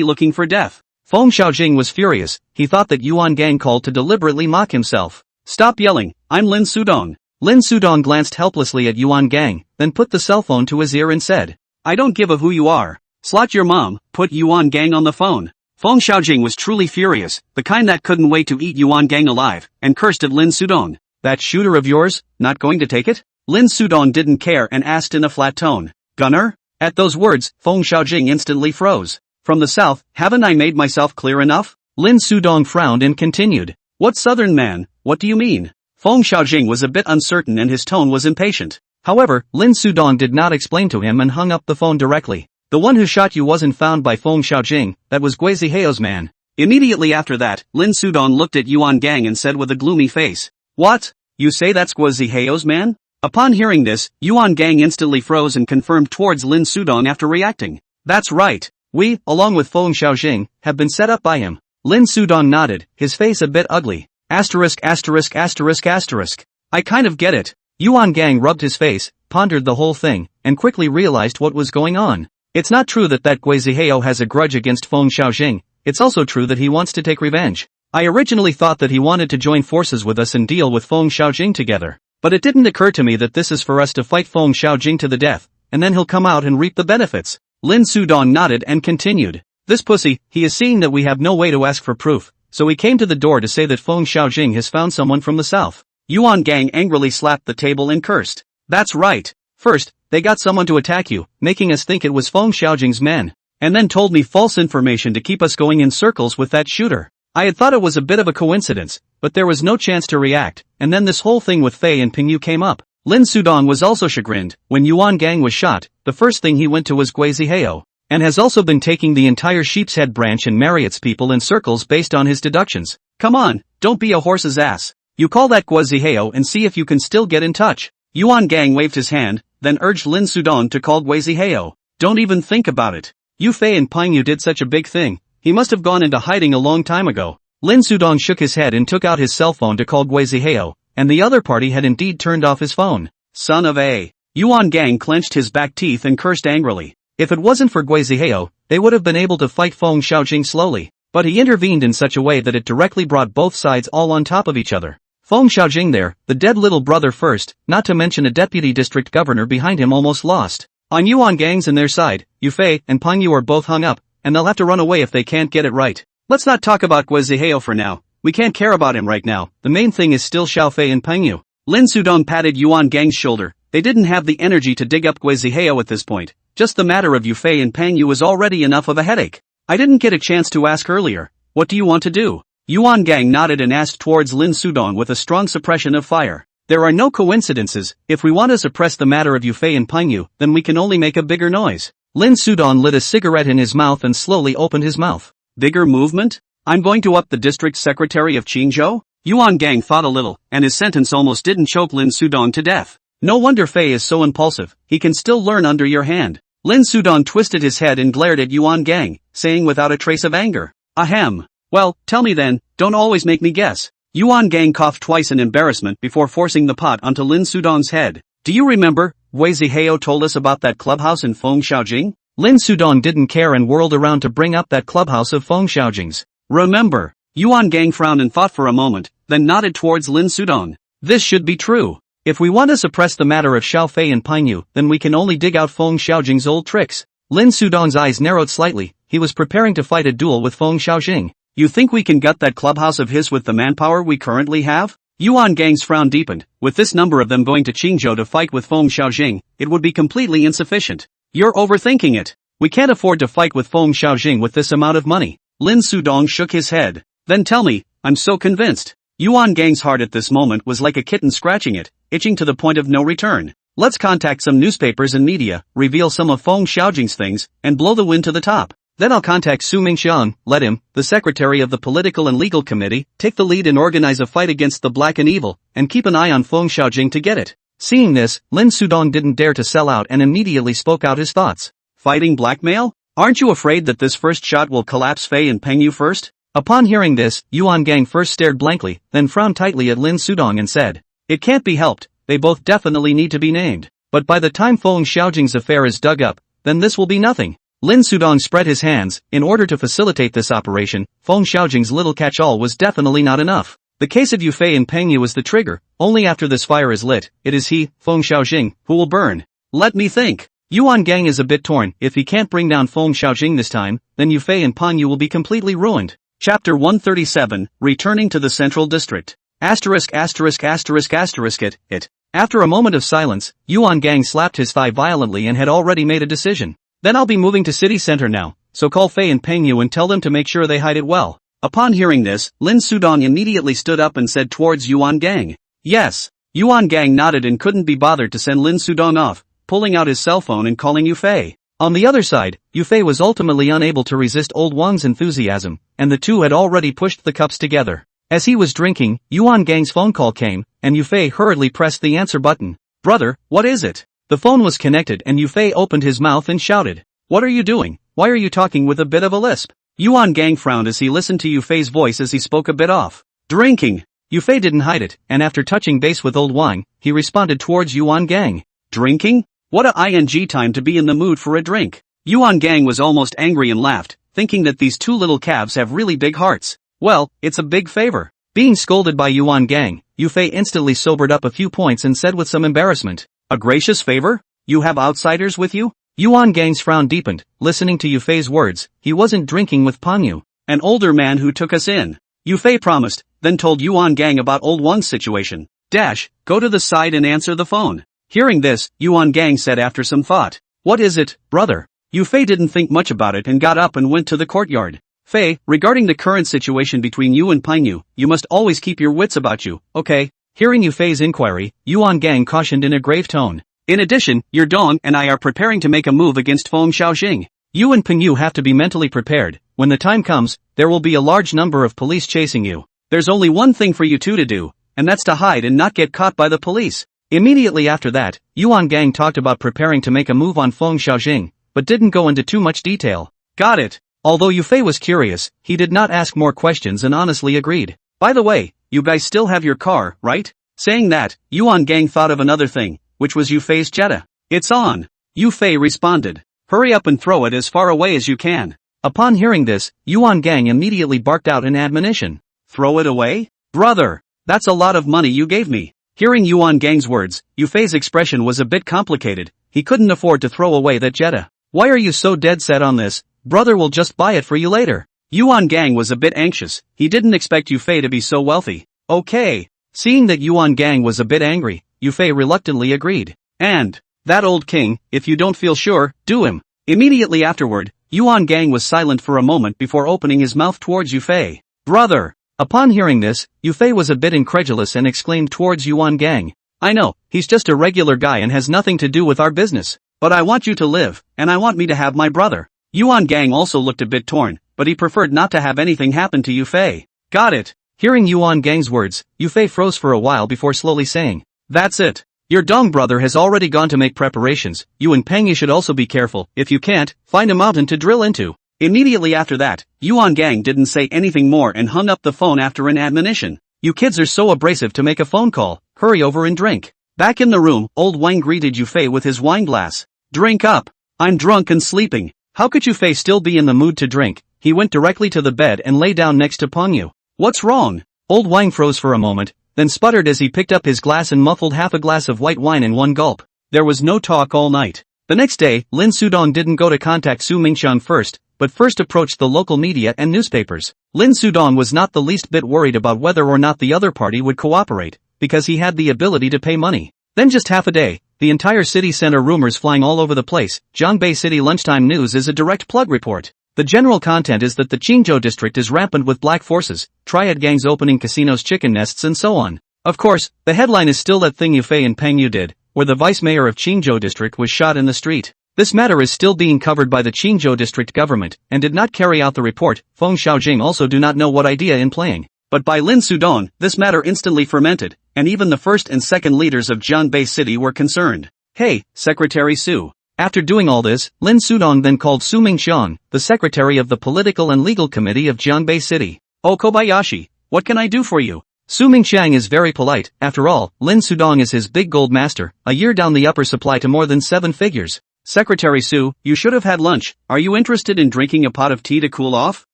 looking for death." Feng Xiaojing was furious. He thought that Yuan Gang called to deliberately mock himself. "Stop yelling, I'm Lin Sudong." Lin Sudong glanced helplessly at Yuan Gang, then put the cell phone to his ear and said, "I don't give a who you are. Slot your mom." Put Yuan Gang on the phone. Feng Xiaojing was truly furious, the kind that couldn't wait to eat Yuan Gang alive, and cursed at Lin Sudong. "That shooter of yours, not going to take it?" Lin Sudong didn't care and asked in a flat tone. "Gunner?" At those words, Feng Xiaojing instantly froze. "From the south, haven't I made myself clear enough?" Lin Sudong frowned and continued. "What southern man, what do you mean?" Feng Xiaojing was a bit uncertain and his tone was impatient. However, Lin Sudong did not explain to him and hung up the phone directly. "The one who shot you wasn't found by Feng Xiaojing, that was Gui Zihao's man." Immediately after that, Lin Sudong looked at Yuan Gang and said with a gloomy face, "What? You say that's Gui Zihao's man?" Upon hearing this, Yuan Gang instantly froze and confirmed towards Lin Sudong after reacting. "That's right. We, along with Feng Xiaojing, have been set up by him." Lin Sudong nodded, his face a bit ugly. Asterisk asterisk asterisk asterisk. "I kind of get it." Yuan Gang rubbed his face, pondered the whole thing, and quickly realized what was going on. It's not true that Gui Zihao has a grudge against Feng Xiaojing, it's also true that he wants to take revenge. I originally thought that he wanted to join forces with us and deal with Feng Xiaojing together. But it didn't occur to me that this is for us to fight Feng Xiaojing to the death, and then he'll come out and reap the benefits. Lin Sudong nodded and continued. "This pussy, he is seeing that we have no way to ask for proof, so he came to the door to say that Feng Xiaojing has found someone from the south." Yuan Gang angrily slapped the table and cursed. "That's right. First, they got someone to attack you, making us think it was Feng Xiaojing's men, and then told me false information to keep us going in circles with that shooter. I had thought it was a bit of a coincidence, but there was no chance to react, and then this whole thing with Fei and Peng Yu came up." Lin Sudong was also chagrined. When Yuan Gang was shot, the first thing he went to was Gui Zihao, and has also been taking the entire Sheep's Head branch and Marriott's people in circles based on his deductions. "Come on, don't be a horse's ass. You call that Gui Zihao and see if you can still get in touch." Yuan Gang waved his hand, then urged Lin Sudong to call Gui Zihao. "Don't even think about it. Yu Fei and Peng Yu did such a big thing, he must have gone into hiding a long time ago." Lin Sudong shook his head and took out his cell phone to call Gui Zihao, and the other party had indeed turned off his phone. Son of a. Yuan Gang clenched his back teeth and cursed angrily. If it wasn't for Gui Zihao, they would have been able to fight Feng Xiaojing slowly, but he intervened in such a way that it directly brought both sides all on top of each other. Feng Xiaojing there, the dead little brother first, not to mention a deputy district governor behind him almost lost. On Yuan Gang's and their side, Yu Fei and Peng Yu are both hung up, and they'll have to run away if they can't get it right. Let's not talk about Gui Zihao for now. We can't care about him right now. The main thing is still Xiao Fei and Peng Yu. Lin Sudong patted Yuan Gang's shoulder. They didn't have the energy to dig up Gui Zihao at this point. Just the matter of Yu Fei and Peng Yu was already enough of a headache. I didn't get a chance to ask earlier. What do you want to do? Yuan Gang nodded and asked towards Lin Sudong with a strong suppression of fire. There are no coincidences. If we want to suppress the matter of Yu Fei and Peng Yu, then we can only make a bigger noise. Lin Sudong lit a cigarette in his mouth and slowly opened his mouth. Bigger movement? I'm going to up the district secretary of Qingzhou? Yuan Gang thought a little, and his sentence almost didn't choke Lin Sudong to death. No wonder Fei is so impulsive. He can still learn under your hand. Lin Sudong twisted his head and glared at Yuan Gang, saying without a trace of anger, "Ahem. Well, tell me then, don't always make me guess." Yuan Gang coughed twice in embarrassment before forcing the pot onto Lin Sudong's head. Do you remember, Gui Zihao told us about that clubhouse in Feng Xiaojing? Lin Sudong didn't care and whirled around to bring up that clubhouse of Feng Xiaojing's. Remember. Yuan Gang frowned and thought for a moment, then nodded towards Lin Sudong. This should be true. If we want to suppress the matter of Xiao Fei and Peng Yu, then we can only dig out Feng Xiaojing's old tricks. Lin Sudong's eyes narrowed slightly. He was preparing to fight a duel with Feng Xiaojing. You think we can gut that clubhouse of his with the manpower we currently have? Yuan Gang's frown deepened. With this number of them going to Qingzhou to fight with Feng Xiaojing, it would be completely insufficient. You're overthinking it. We can't afford to fight with Feng Xiaojing with this amount of money. Lin Sudong shook his head. Then tell me, I'm so convinced. Yuan Gang's heart at this moment was like a kitten scratching it, itching to the point of no return. Let's contact some newspapers and media, reveal some of Feng Xiaojing's things, and blow the wind to the top. Then I'll contact Su Mingxiang, let him, the secretary of the political and legal committee, take the lead and organize a fight against the black and evil, and keep an eye on Feng Xiaojing to get it. Seeing this, Lin Sudong didn't dare to sell out and immediately spoke out his thoughts. Fighting blackmail? Aren't you afraid that this first shot will collapse Fei and Peng Yu first? Upon hearing this, Yuan Gang first stared blankly, then frowned tightly at Lin Sudong and said, "It can't be helped, they both definitely need to be named. But by the time Feng Xiaojing's affair is dug up, then this will be nothing." Lin Sudong spread his hands. In order to facilitate this operation, Feng Xiaojing's little catch-all was definitely not enough. The case of Yu Fei and Peng Yu is the trigger. Only after this fire is lit, it is he, Feng Xiaojing, who will burn. Let me think. Yuan Gang is a bit torn. If he can't bring down Feng Xiaojing this time, then Yu Fei and Peng Yu will be completely ruined. Chapter 137, Returning to the Central District. Asterisk. It. After a moment of silence, Yuan Gang slapped his thigh violently and had already made a decision. Then I'll be moving to city center now, so call Fei and Peng Yu and tell them to make sure they hide it well. Upon hearing this, Lin Sudong immediately stood up and said towards Yuan Gang. Yes. Yuan Gang nodded and couldn't be bothered to send Lin Sudong off, pulling out his cell phone and calling Yu Fei. On the other side, Yu Fei was ultimately unable to resist old Wang's enthusiasm, and the two had already pushed the cups together. As he was drinking, Yuan Gang's phone call came, and Yu Fei hurriedly pressed the answer button. Brother, what is it? The phone was connected and Yu Fei opened his mouth and shouted. What are you doing? Why are you talking with a bit of a lisp? Yuan Gang frowned as he listened to Yu Fei's voice as he spoke a bit off. Drinking. Yu Fei didn't hide it, and after touching base with old Wang, he responded towards Yuan Gang. Drinking? What a ing time to be in the mood for a drink. Yuan Gang was almost angry and laughed, thinking that these two little calves have really big hearts. Well, it's a big favor. Being scolded by Yuan Gang, Yu Fei instantly sobered up a few points and said with some embarrassment, a gracious favor? You have outsiders with you? Yuan Gang's frown deepened, listening to Yu Fei's words. He wasn't drinking with Peng Yu, an older man who took us in. Yu Fei promised, then told Yuan Gang about old Wang's situation. Go to the side and answer the phone. Hearing this, Yuan Gang said after some thought. What is it, brother? Yu Fei didn't think much about it and got up and went to the courtyard. Fei, regarding the current situation between you and Peng Yu, you must always keep your wits about you, okay? Hearing Yu Fei's inquiry, Yuan Gang cautioned in a grave tone. In addition, your Dong and I are preparing to make a move against Feng Xiaojing. You and Peng Yu have to be mentally prepared. When the time comes, there will be a large number of police chasing you. There's only one thing for you two to do, and that's to hide and not get caught by the police. Immediately after that, Yuan Gang talked about preparing to make a move on Feng Xiaojing, but didn't go into too much detail. Got it. Although Yu Fei was curious, he did not ask more questions and honestly agreed. By the way, you guys still have your car, right? Saying that, Yuan Gang thought of another thing, which was Yufei's Jetta. It's on. Yufei responded. Hurry up and throw it as far away as you can. Upon hearing this, Yuan Gang immediately barked out in admonition. Throw it away? Brother, that's a lot of money you gave me. Hearing Yuan Gang's words, Yufei's expression was a bit complicated. He couldn't afford to throw away that Jetta. Why are you so dead set on this? Brother will just buy it for you later. Yuan Gang was a bit anxious. He didn't expect Yufei to be so wealthy. Okay. Seeing that Yuan Gang was a bit angry, Yufei reluctantly agreed. And that old king, if you don't feel sure, do him. Immediately afterward, Yuan Gang was silent for a moment before opening his mouth towards Yufei. Brother! Upon hearing this, Yufei was a bit incredulous and exclaimed towards Yuan Gang. I know, he's just a regular guy and has nothing to do with our business. But I want you to live, and I want me to have my brother. Yuan Gang also looked a bit torn, but he preferred not to have anything happen to Yufei. Got it. Hearing Yuan Gang's words, Yufei froze for a while before slowly saying, That's it. Your Dong brother has already gone to make preparations. You and Peng, you should also be careful. If you can't, find a mountain to drill into. Immediately after that, Yuan Gang didn't say anything more and hung up the phone after an admonition. You kids are so abrasive to make a phone call. Hurry over and drink. Back in the room, old Wang greeted Yufei with his wine glass. Drink up. I'm drunk and sleeping. How could Yufei still be in the mood to drink? He went directly to the bed and lay down next to Pengyu. What's wrong? Old Wang froze for a moment, then sputtered as he picked up his glass and muffled half a glass of white wine in one gulp. There was no talk all night. The next day, Lin Sudong didn't go to contact Su Mingxian first, but first approached the local media and newspapers. Lin Sudong was not the least bit worried about whether or not the other party would cooperate, because he had the ability to pay money. Then just half a day, the entire city center rumors flying all over the place. Zhangbei City Lunchtime News is a direct plug report. The general content is that the Qingzhou district is rampant with black forces, triad gangs opening casinos, chicken nests and so on. Of course, the headline is still that thing Yufei and Pengyu did, where the vice mayor of Qingzhou district was shot in the street. This matter is still being covered by the Qingzhou district government, and did not carry out the report. Feng Xiaojing also do not know what idea in playing. But by Lin Sudong, this matter instantly fermented, and even the first and second leaders of Zhangbei City were concerned. Hey, Secretary Su. After doing all this, Lin Sudong then called Su Mingxian, the secretary of the Political and Legal Committee of Zhangbei City. Oh Kobayashi, what can I do for you? Su Mingxian is very polite. After all, Lin Sudong is his big gold master, a year down the upper supply to more than 7 figures. Secretary Su, you should have had lunch. Are you interested in drinking a pot of tea to cool off?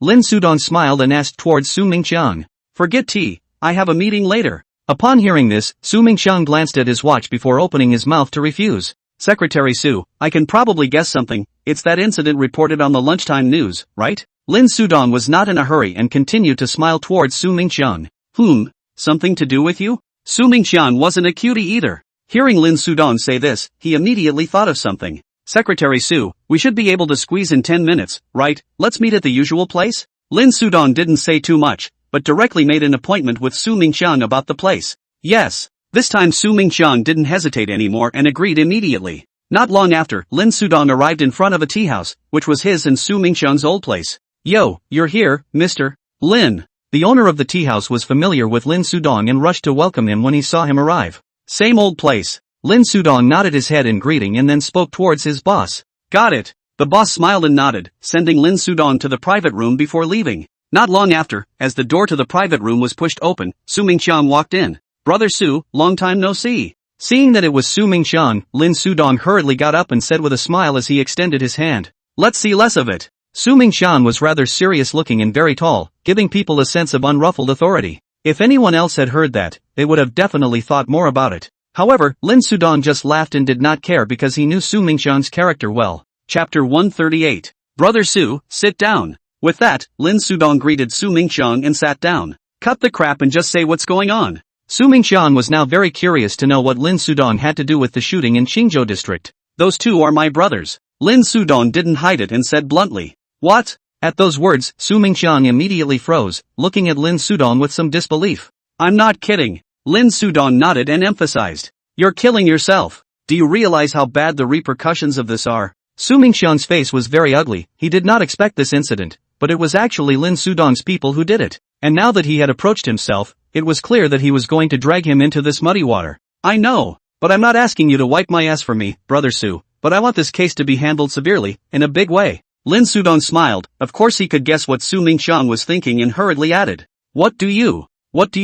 Lin Sudong smiled and asked towards Su Mingxian. Forget tea, I have a meeting later. Upon hearing this, Su Mingxian glanced at his watch before opening his mouth to refuse. Secretary Su, I can probably guess something. It's that incident reported on the lunchtime news, right? Lin Sudong was not in a hurry and continued to smile towards Su Mingxian. Something to do with you? Su Mingxian wasn't a cutie either. Hearing Lin Sudong say this, he immediately thought of something. Secretary Su, we should be able to squeeze in 10 minutes, right? Let's meet at the usual place? Lin Sudong didn't say too much, but directly made an appointment with Su Mingxian about the place. Yes. This time Su Mingxian didn't hesitate anymore and agreed immediately. Not long after, Lin Sudong arrived in front of a tea house, which was his and Su Mingxian's old place. Yo, you're here, Mr. Lin. The owner of the tea house was familiar with Lin Sudong and rushed to welcome him when he saw him arrive. Same old place. Lin Sudong nodded his head in greeting and then spoke towards his boss. Got it. The boss smiled and nodded, sending Lin Sudong to the private room before leaving. Not long after, as the door to the private room was pushed open, Su Mingxian walked in. Brother Su, long time no see. Seeing that it was Su Mingxian, Lin Sudong hurriedly got up and said with a smile as he extended his hand. Let's see less of it. Su Mingxian was rather serious looking and very tall, giving people a sense of unruffled authority. If anyone else had heard that, they would have definitely thought more about it. However, Lin Sudong just laughed and did not care because he knew Su Mingxian's character well. Chapter 138. Brother Su, sit down. With that, Lin Sudong greeted Su Mingxian and sat down. Cut the crap and just say what's going on. Su Mingxian was now very curious to know what Lin Sudong had to do with the shooting in Qingzhou district. Those two are my brothers. Lin Sudong didn't hide it and said bluntly. What? At those words, Su Mingxian immediately froze, looking at Lin Sudong with some disbelief. I'm not kidding. Lin Sudong nodded and emphasized. You're killing yourself. Do you realize how bad the repercussions of this are? Su Mingxian's face was very ugly. He did not expect this incident, but it was actually Lin Sudong's people who did it. And now that he had approached himself, it was clear that he was going to drag him into this muddy water. I know, but I'm not asking you to wipe my ass for me, Brother Su, but I want this case to be handled severely, in a big way. Lin Sudong smiled. Of course he could guess what Su Mingxian was thinking and hurriedly added. What do you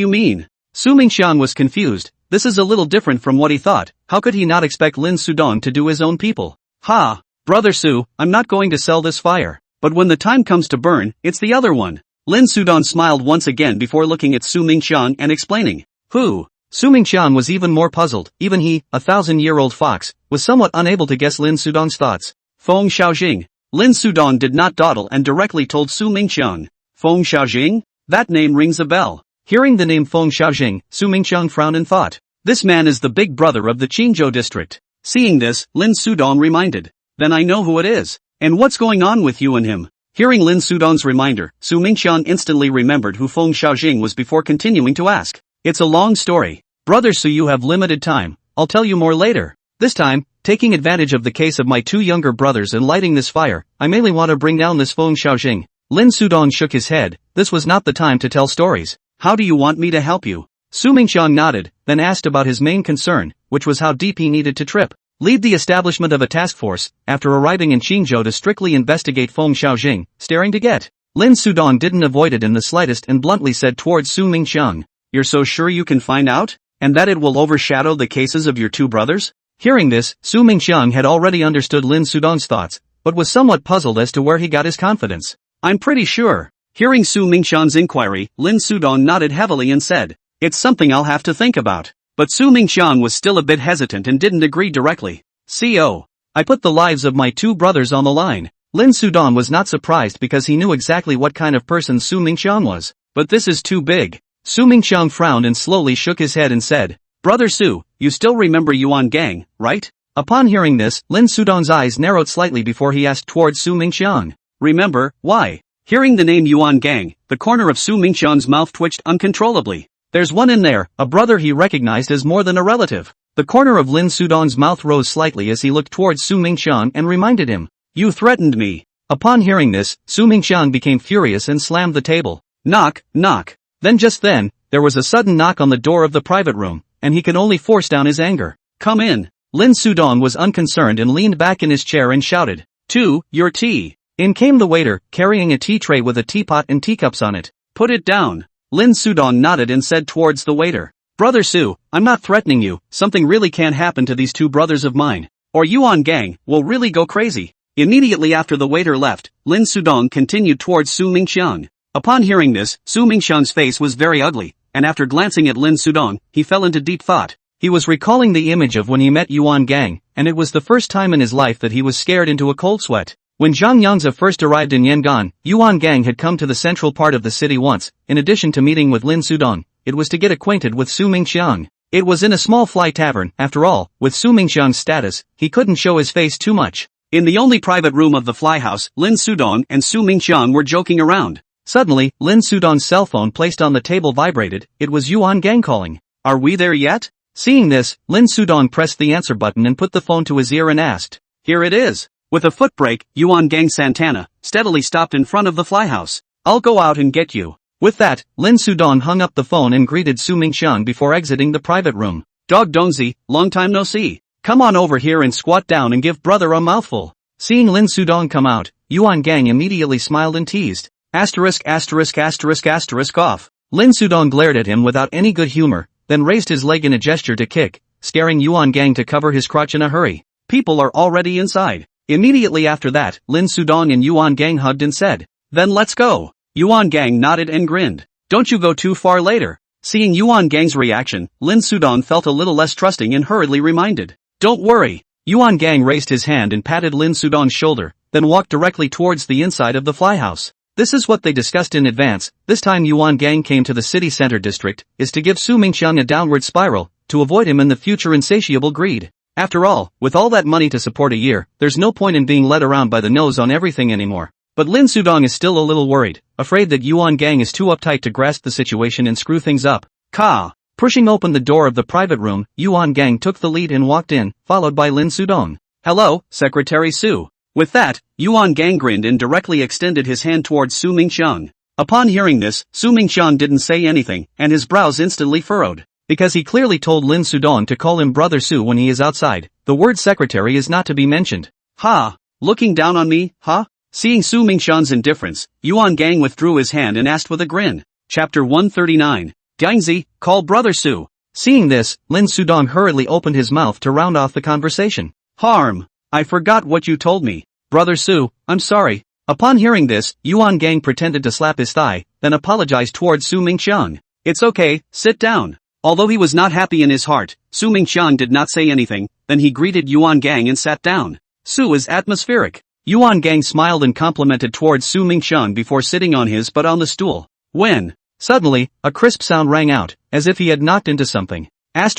mean? Su Mingxiang was confused. This is a little different from what he thought. How could he not expect Lin Sudong to do his own people? Ha! Brother Su, I'm not going to sell this fire. But when the time comes to burn, it's the other one. Lin Sudong smiled once again before looking at Su Mingxiang and explaining. Who? Su Mingxiang was even more puzzled. Even he, a 1,000-year-old fox, was somewhat unable to guess Lin Sudong's thoughts. Feng Xiaojing. Lin Sudong did not dawdle and directly told Su Mingxiang. Feng Xiaojing? That name rings a bell. Hearing the name Feng Xiaojing, Su Mingxiang frowned and thought. This man is the big brother of the Qingzhou district. Seeing this, Lin Sudong reminded. Then I know who it is. And what's going on with you and him? Hearing Lin Sudong's reminder, Su Mingxiang instantly remembered who Feng Xiaojing was before continuing to ask. It's a long story. Brother Su, you have limited time. I'll tell you more later. This time, taking advantage of the case of my two younger brothers and lighting this fire, I mainly want to bring down this Feng Xiaojing. Lin Sudong shook his head. This was not the time to tell stories. How do you want me to help you? Su Mingxiang nodded, then asked about his main concern, which was how deep he needed to trip. Lead the establishment of a task force, after arriving in Qingzhou to strictly investigate Feng Xiaojing, staring to get. Lin Sudong didn't avoid it in the slightest and bluntly said towards Su Mingxiang. You're so sure you can find out? And that it will overshadow the cases of your two brothers? Hearing this, Su Mingxiang had already understood Lin Sudong's thoughts, but was somewhat puzzled as to where he got his confidence. I'm pretty sure. Hearing Su Mingxiang's inquiry, Lin Sudong nodded heavily and said, it's something I'll have to think about. But Su Mingxiang was still a bit hesitant and didn't agree directly. Co. I put the lives of my two brothers on the line. Lin Sudong was not surprised because he knew exactly what kind of person Su Mingxiang was. But this is too big. Su Mingxiang frowned and slowly shook his head and said, Brother Su, you still remember Yuan Gang, right? Upon hearing this, Lin Sudong's eyes narrowed slightly before he asked towards Su Mingxiang. Remember, why? Hearing the name Yuan Gang, the corner of Su Mingxiang's mouth twitched uncontrollably. There's one in there, a brother he recognized as more than a relative. The corner of Lin Sudong's mouth rose slightly as he looked towards Su Mingxiang and reminded him. You threatened me. Upon hearing this, Su Mingxiang became furious and slammed the table. Knock, knock. Just then, there was a sudden knock on the door of the private room, and he could only force down his anger. Come in. Lin Sudong was unconcerned and leaned back in his chair and shouted. Your tea. In came the waiter, carrying a tea tray with a teapot and teacups on it. Put it down. Lin Sudong nodded and said towards the waiter. Brother Su, I'm not threatening you, something really can happen to these two brothers of mine. Or Yuan Gang will really go crazy. Immediately after the waiter left, Lin Sudong continued towards Su Mingxiang. Upon hearing this, Su Mingxiang's face was very ugly, and after glancing at Lin Sudong, he fell into deep thought. He was recalling the image of when he met Yuan Gang, and it was the first time in his life that he was scared into a cold sweat. When Zhang Yangzi first arrived in Yangon, Yuan Gang had come to the central part of the city once. In addition to meeting with Lin Sudong, it was to get acquainted with Su Mingxiang. It was in a small fly tavern. After all, with Su Mingxiang's status, he couldn't show his face too much. In the only private room of the fly house, Lin Sudong and Su Mingxiang were joking around. Suddenly, Lin Sudong's cell phone placed on the table vibrated. It was Yuan Gang calling. Are we there yet? Seeing this, Lin Sudong pressed the answer button and put the phone to his ear and asked. Here it is. With a foot brake, Yuan Gang Santana steadily stopped in front of the fly house. I'll go out and get you. With that, Lin Sudong hung up the phone and greeted Su Mingxiang before exiting the private room. Dog Donzi, long time no see. Come on over here and squat down and give brother a mouthful. Seeing Lin Sudong come out, Yuan Gang immediately smiled and teased. Asterisk asterisk asterisk asterisk off. Lin Sudong glared at him without any good humor, then raised his leg in a gesture to kick, scaring Yuan Gang to cover his crotch in a hurry. People are already inside. Immediately after that, Lin Sudong and Yuan Gang hugged and said, then let's go. Yuan Gang nodded and grinned. Don't you go too far later. Seeing Yuan Gang's reaction, Lin Sudong felt a little less trusting and hurriedly reminded. Don't worry. Yuan Gang raised his hand and patted Lin Sudong's shoulder, then walked directly towards the inside of the fly house. This is what they discussed in advance. This time Yuan Gang came to the city center district, is to give Su Mingxiang a downward spiral, to avoid him in the future insatiable greed. After all, with all that money to support a year, there's no point in being led around by the nose on everything anymore. But Lin Sudong is still a little worried, afraid that Yuan Gang is too uptight to grasp the situation and screw things up. Pushing open the door of the private room, Yuan Gang took the lead and walked in, followed by Lin Sudong. Hello, Secretary Su. With that, Yuan Gang grinned and directly extended his hand towards Su Mingxiang. Upon hearing this, Su Mingxiang didn't say anything, and his brows instantly furrowed. Because he clearly told Lin Sudong to call him Brother Su when he is outside, the word secretary is not to be mentioned. Looking down on me, Seeing Su Mingxiang's indifference, Yuan Gang withdrew his hand and asked with a grin. Chapter 139. Diangzi, call Brother Su. Seeing this, Lin Sudong hurriedly opened his mouth to round off the conversation. Harm. I forgot what you told me. Brother Su, I'm sorry. Upon hearing this, Yuan Gang pretended to slap his thigh, then apologized towards Su Mingqiang. It's okay, sit down. Although he was not happy in his heart, Su Mingqiang did not say anything, then he greeted Yuan Gang and sat down. Su is atmospheric. Yuan Gang smiled and complimented towards Su Mingqiang before sitting on his butt on the stool. When? Suddenly, a crisp sound rang out, as if he had knocked into something. And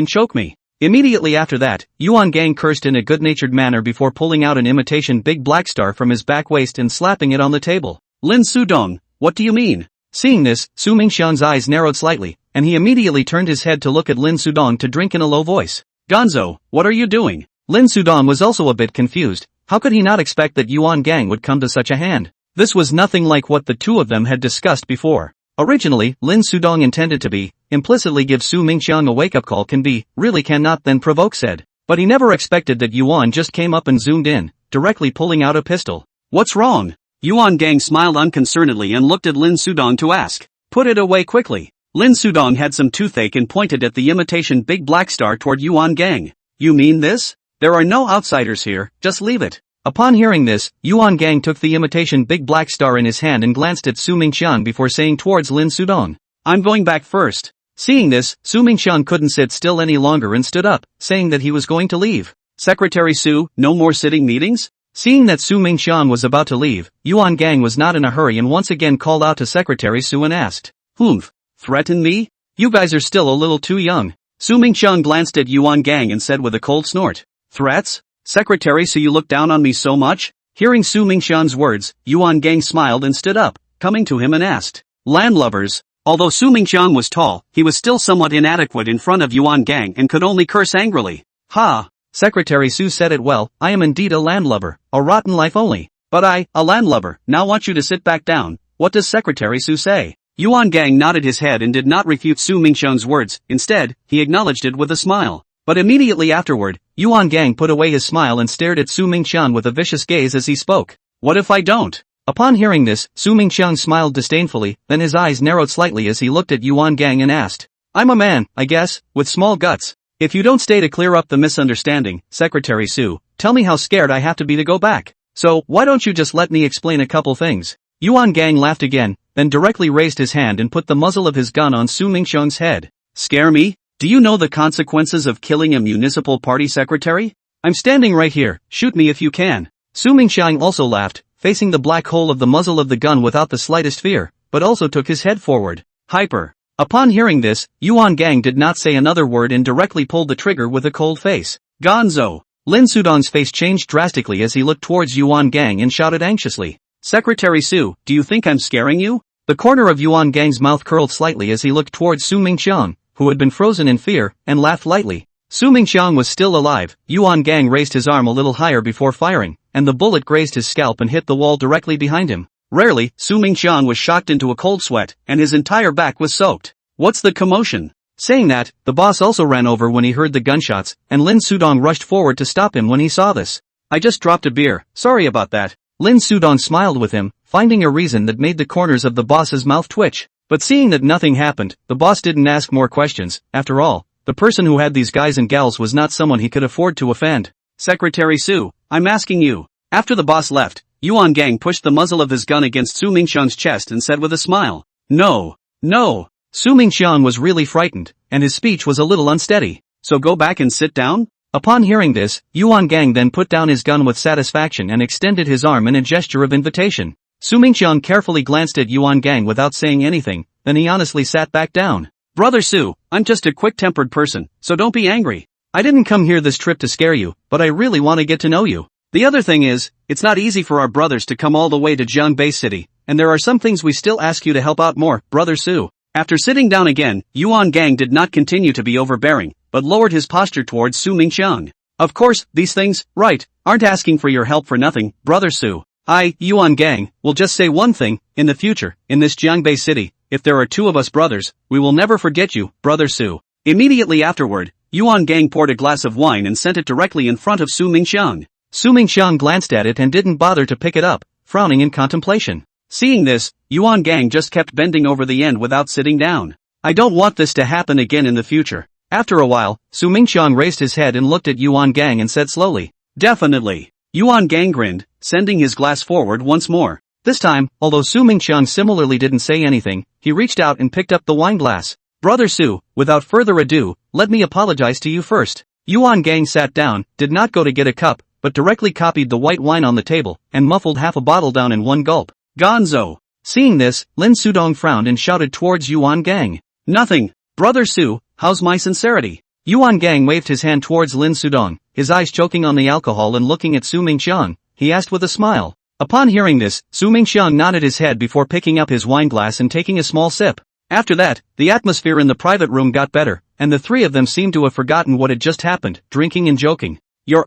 choke me. Immediately after that, Yuan Gang cursed in a good-natured manner before pulling out an imitation big black star from his back waist and slapping it on the table. Lin Sudong, what do you mean? Seeing this, Su Mingqiang's eyes narrowed slightly, and he immediately turned his head to look at Lin Sudong to drink in a low voice. Gonzo, what are you doing? Lin Sudong was also a bit confused. How could he not expect that Yuan Gang would come to such a hand? This was nothing like what the two of them had discussed before. Originally, Lin Sudong intended to implicitly give Su Mingqiang a wake-up call really cannot then provoke said. But he never expected that Yuan just came up and zoomed in, directly pulling out a pistol. What's wrong? Yuan Gang smiled unconcernedly and looked at Lin Sudong to ask. Put it away quickly. Lin Sudong had some toothache and pointed at the imitation big black star toward Yuan Gang. You mean this? There are no outsiders here, just leave it. Upon hearing this, Yuan Gang took the imitation big black star in his hand and glanced at Su Mingqiang before saying towards Lin Sudong. I'm going back first. Seeing this, Su Mingqiang couldn't sit still any longer and stood up, saying that he was going to leave. Secretary Su, no more sitting meetings? Seeing that Su Mingqiang was about to leave, Yuan Gang was not in a hurry and once again called out to Secretary Su and asked, Humph, threaten me? You guys are still a little too young. Su Mingqiang glanced at Yuan Gang and said with a cold snort. Threats? Secretary Su, you look down on me so much? Hearing Su Mingqiang's words, Yuan Gang smiled and stood up, coming to him and asked, Landlubbers. Although Su Mingqiang was tall, he was still somewhat inadequate in front of Yuan Gang and could only curse angrily. Ha! Secretary Su said it well, I am indeed a landlubber, a rotten life only. But I, a landlubber, now want you to sit back down. What does Secretary Su say? Yuan Gang nodded his head and did not refute Su Mingqiang's words, instead, he acknowledged it with a smile. But immediately afterward, Yuan Gang put away his smile and stared at Su Mingqiang with a vicious gaze as he spoke. What if I don't? Upon hearing this, Su Mingqiang smiled disdainfully, then his eyes narrowed slightly as he looked at Yuan Gang and asked, I'm a man, I guess, with small guts. If you don't stay to clear up the misunderstanding, Secretary Su, tell me how scared I have to be to go back. So, why don't you just let me explain a couple things? Yuan Gang laughed again, then directly raised his hand and put the muzzle of his gun on Su Mingqiang's head. Scare me? Do you know the consequences of killing a municipal party secretary? I'm standing right here, shoot me if you can. Su Mingqiang also laughed, facing the black hole of the muzzle of the gun without the slightest fear, but also took his head forward. Hyper. Upon hearing this, Yuan Gang did not say another word and directly pulled the trigger with a cold face. Gonzo. Lin Sudong's face changed drastically as he looked towards Yuan Gang and shouted anxiously. Secretary Su, do you think I'm scaring you? The corner of Yuan Gang's mouth curled slightly as he looked towards Su Mingqiang, who had been frozen in fear, and laughed lightly. Su Mingqiang was still alive. Yuan Gang raised his arm a little higher before firing, and the bullet grazed his scalp and hit the wall directly behind him. Rarely, Su Mingqiang was shocked into a cold sweat, and his entire back was soaked. What's the commotion? Saying that, the boss also ran over when he heard the gunshots, and Lin Sudong rushed forward to stop him when he saw this. I just dropped a beer, sorry about that. Lin Sudong smiled with him, finding a reason that made the corners of the boss's mouth twitch. But seeing that nothing happened, the boss didn't ask more questions. After all, the person who had these guys and gals was not someone he could afford to offend. Secretary Su, I'm asking you. After the boss left, Yuan Gang pushed the muzzle of his gun against Su Mingqiang's chest and said with a smile, No. No. Su Mingqiang was really frightened, and his speech was a little unsteady. So go back and sit down? Upon hearing this, Yuan Gang then put down his gun with satisfaction and extended his arm in a gesture of invitation. Su Mingqiang carefully glanced at Yuan Gang without saying anything, then he honestly sat back down. Brother Su, I'm just a quick-tempered person, so don't be angry. I didn't come here this trip to scare you, but I really want to get to know you. The other thing is, it's not easy for our brothers to come all the way to Jiangbei City, and there are some things we still ask you to help out more, Brother Su. After sitting down again, Yuan Gang did not continue to be overbearing, but lowered his posture towards Su Mingqiang. Of course, these things, right, aren't asking for your help for nothing, Brother Su. I, Yuan Gang, will just say one thing, in the future, in this Jiangbei City, if there are two of us brothers, we will never forget you, Brother Su. Immediately afterward, Yuan Gang poured a glass of wine and sent it directly in front of Su Mingqiang. Su Mingqiang glanced at it and didn't bother to pick it up, frowning in contemplation. Seeing this, Yuan Gang just kept bending over the end without sitting down. I don't want this to happen again in the future. After a while, Su Mingqiang raised his head and looked at Yuan Gang and said slowly, "Definitely." Yuan Gang grinned, sending his glass forward once more. This time, although Su Mingqiang similarly didn't say anything, he reached out and picked up the wine glass. "Brother Su, without further ado, let me apologize to you first." Yuan Gang sat down, did not go to get a cup, but directly copied the white wine on the table, and muffled half a bottle down in one gulp. "Gonzo." Seeing this, Lin Sudong frowned and shouted towards Yuan Gang. "Nothing. Brother Su, how's my sincerity?" Yuan Gang waved his hand towards Lin Sudong, his eyes choking on the alcohol and looking at Su Mingqiang. He asked with a smile. Upon hearing this, Su Mingqiang nodded his head before picking up his wine glass and taking a small sip. After that, the atmosphere in the private room got better, and the three of them seemed to have forgotten what had just happened, drinking and joking. "You're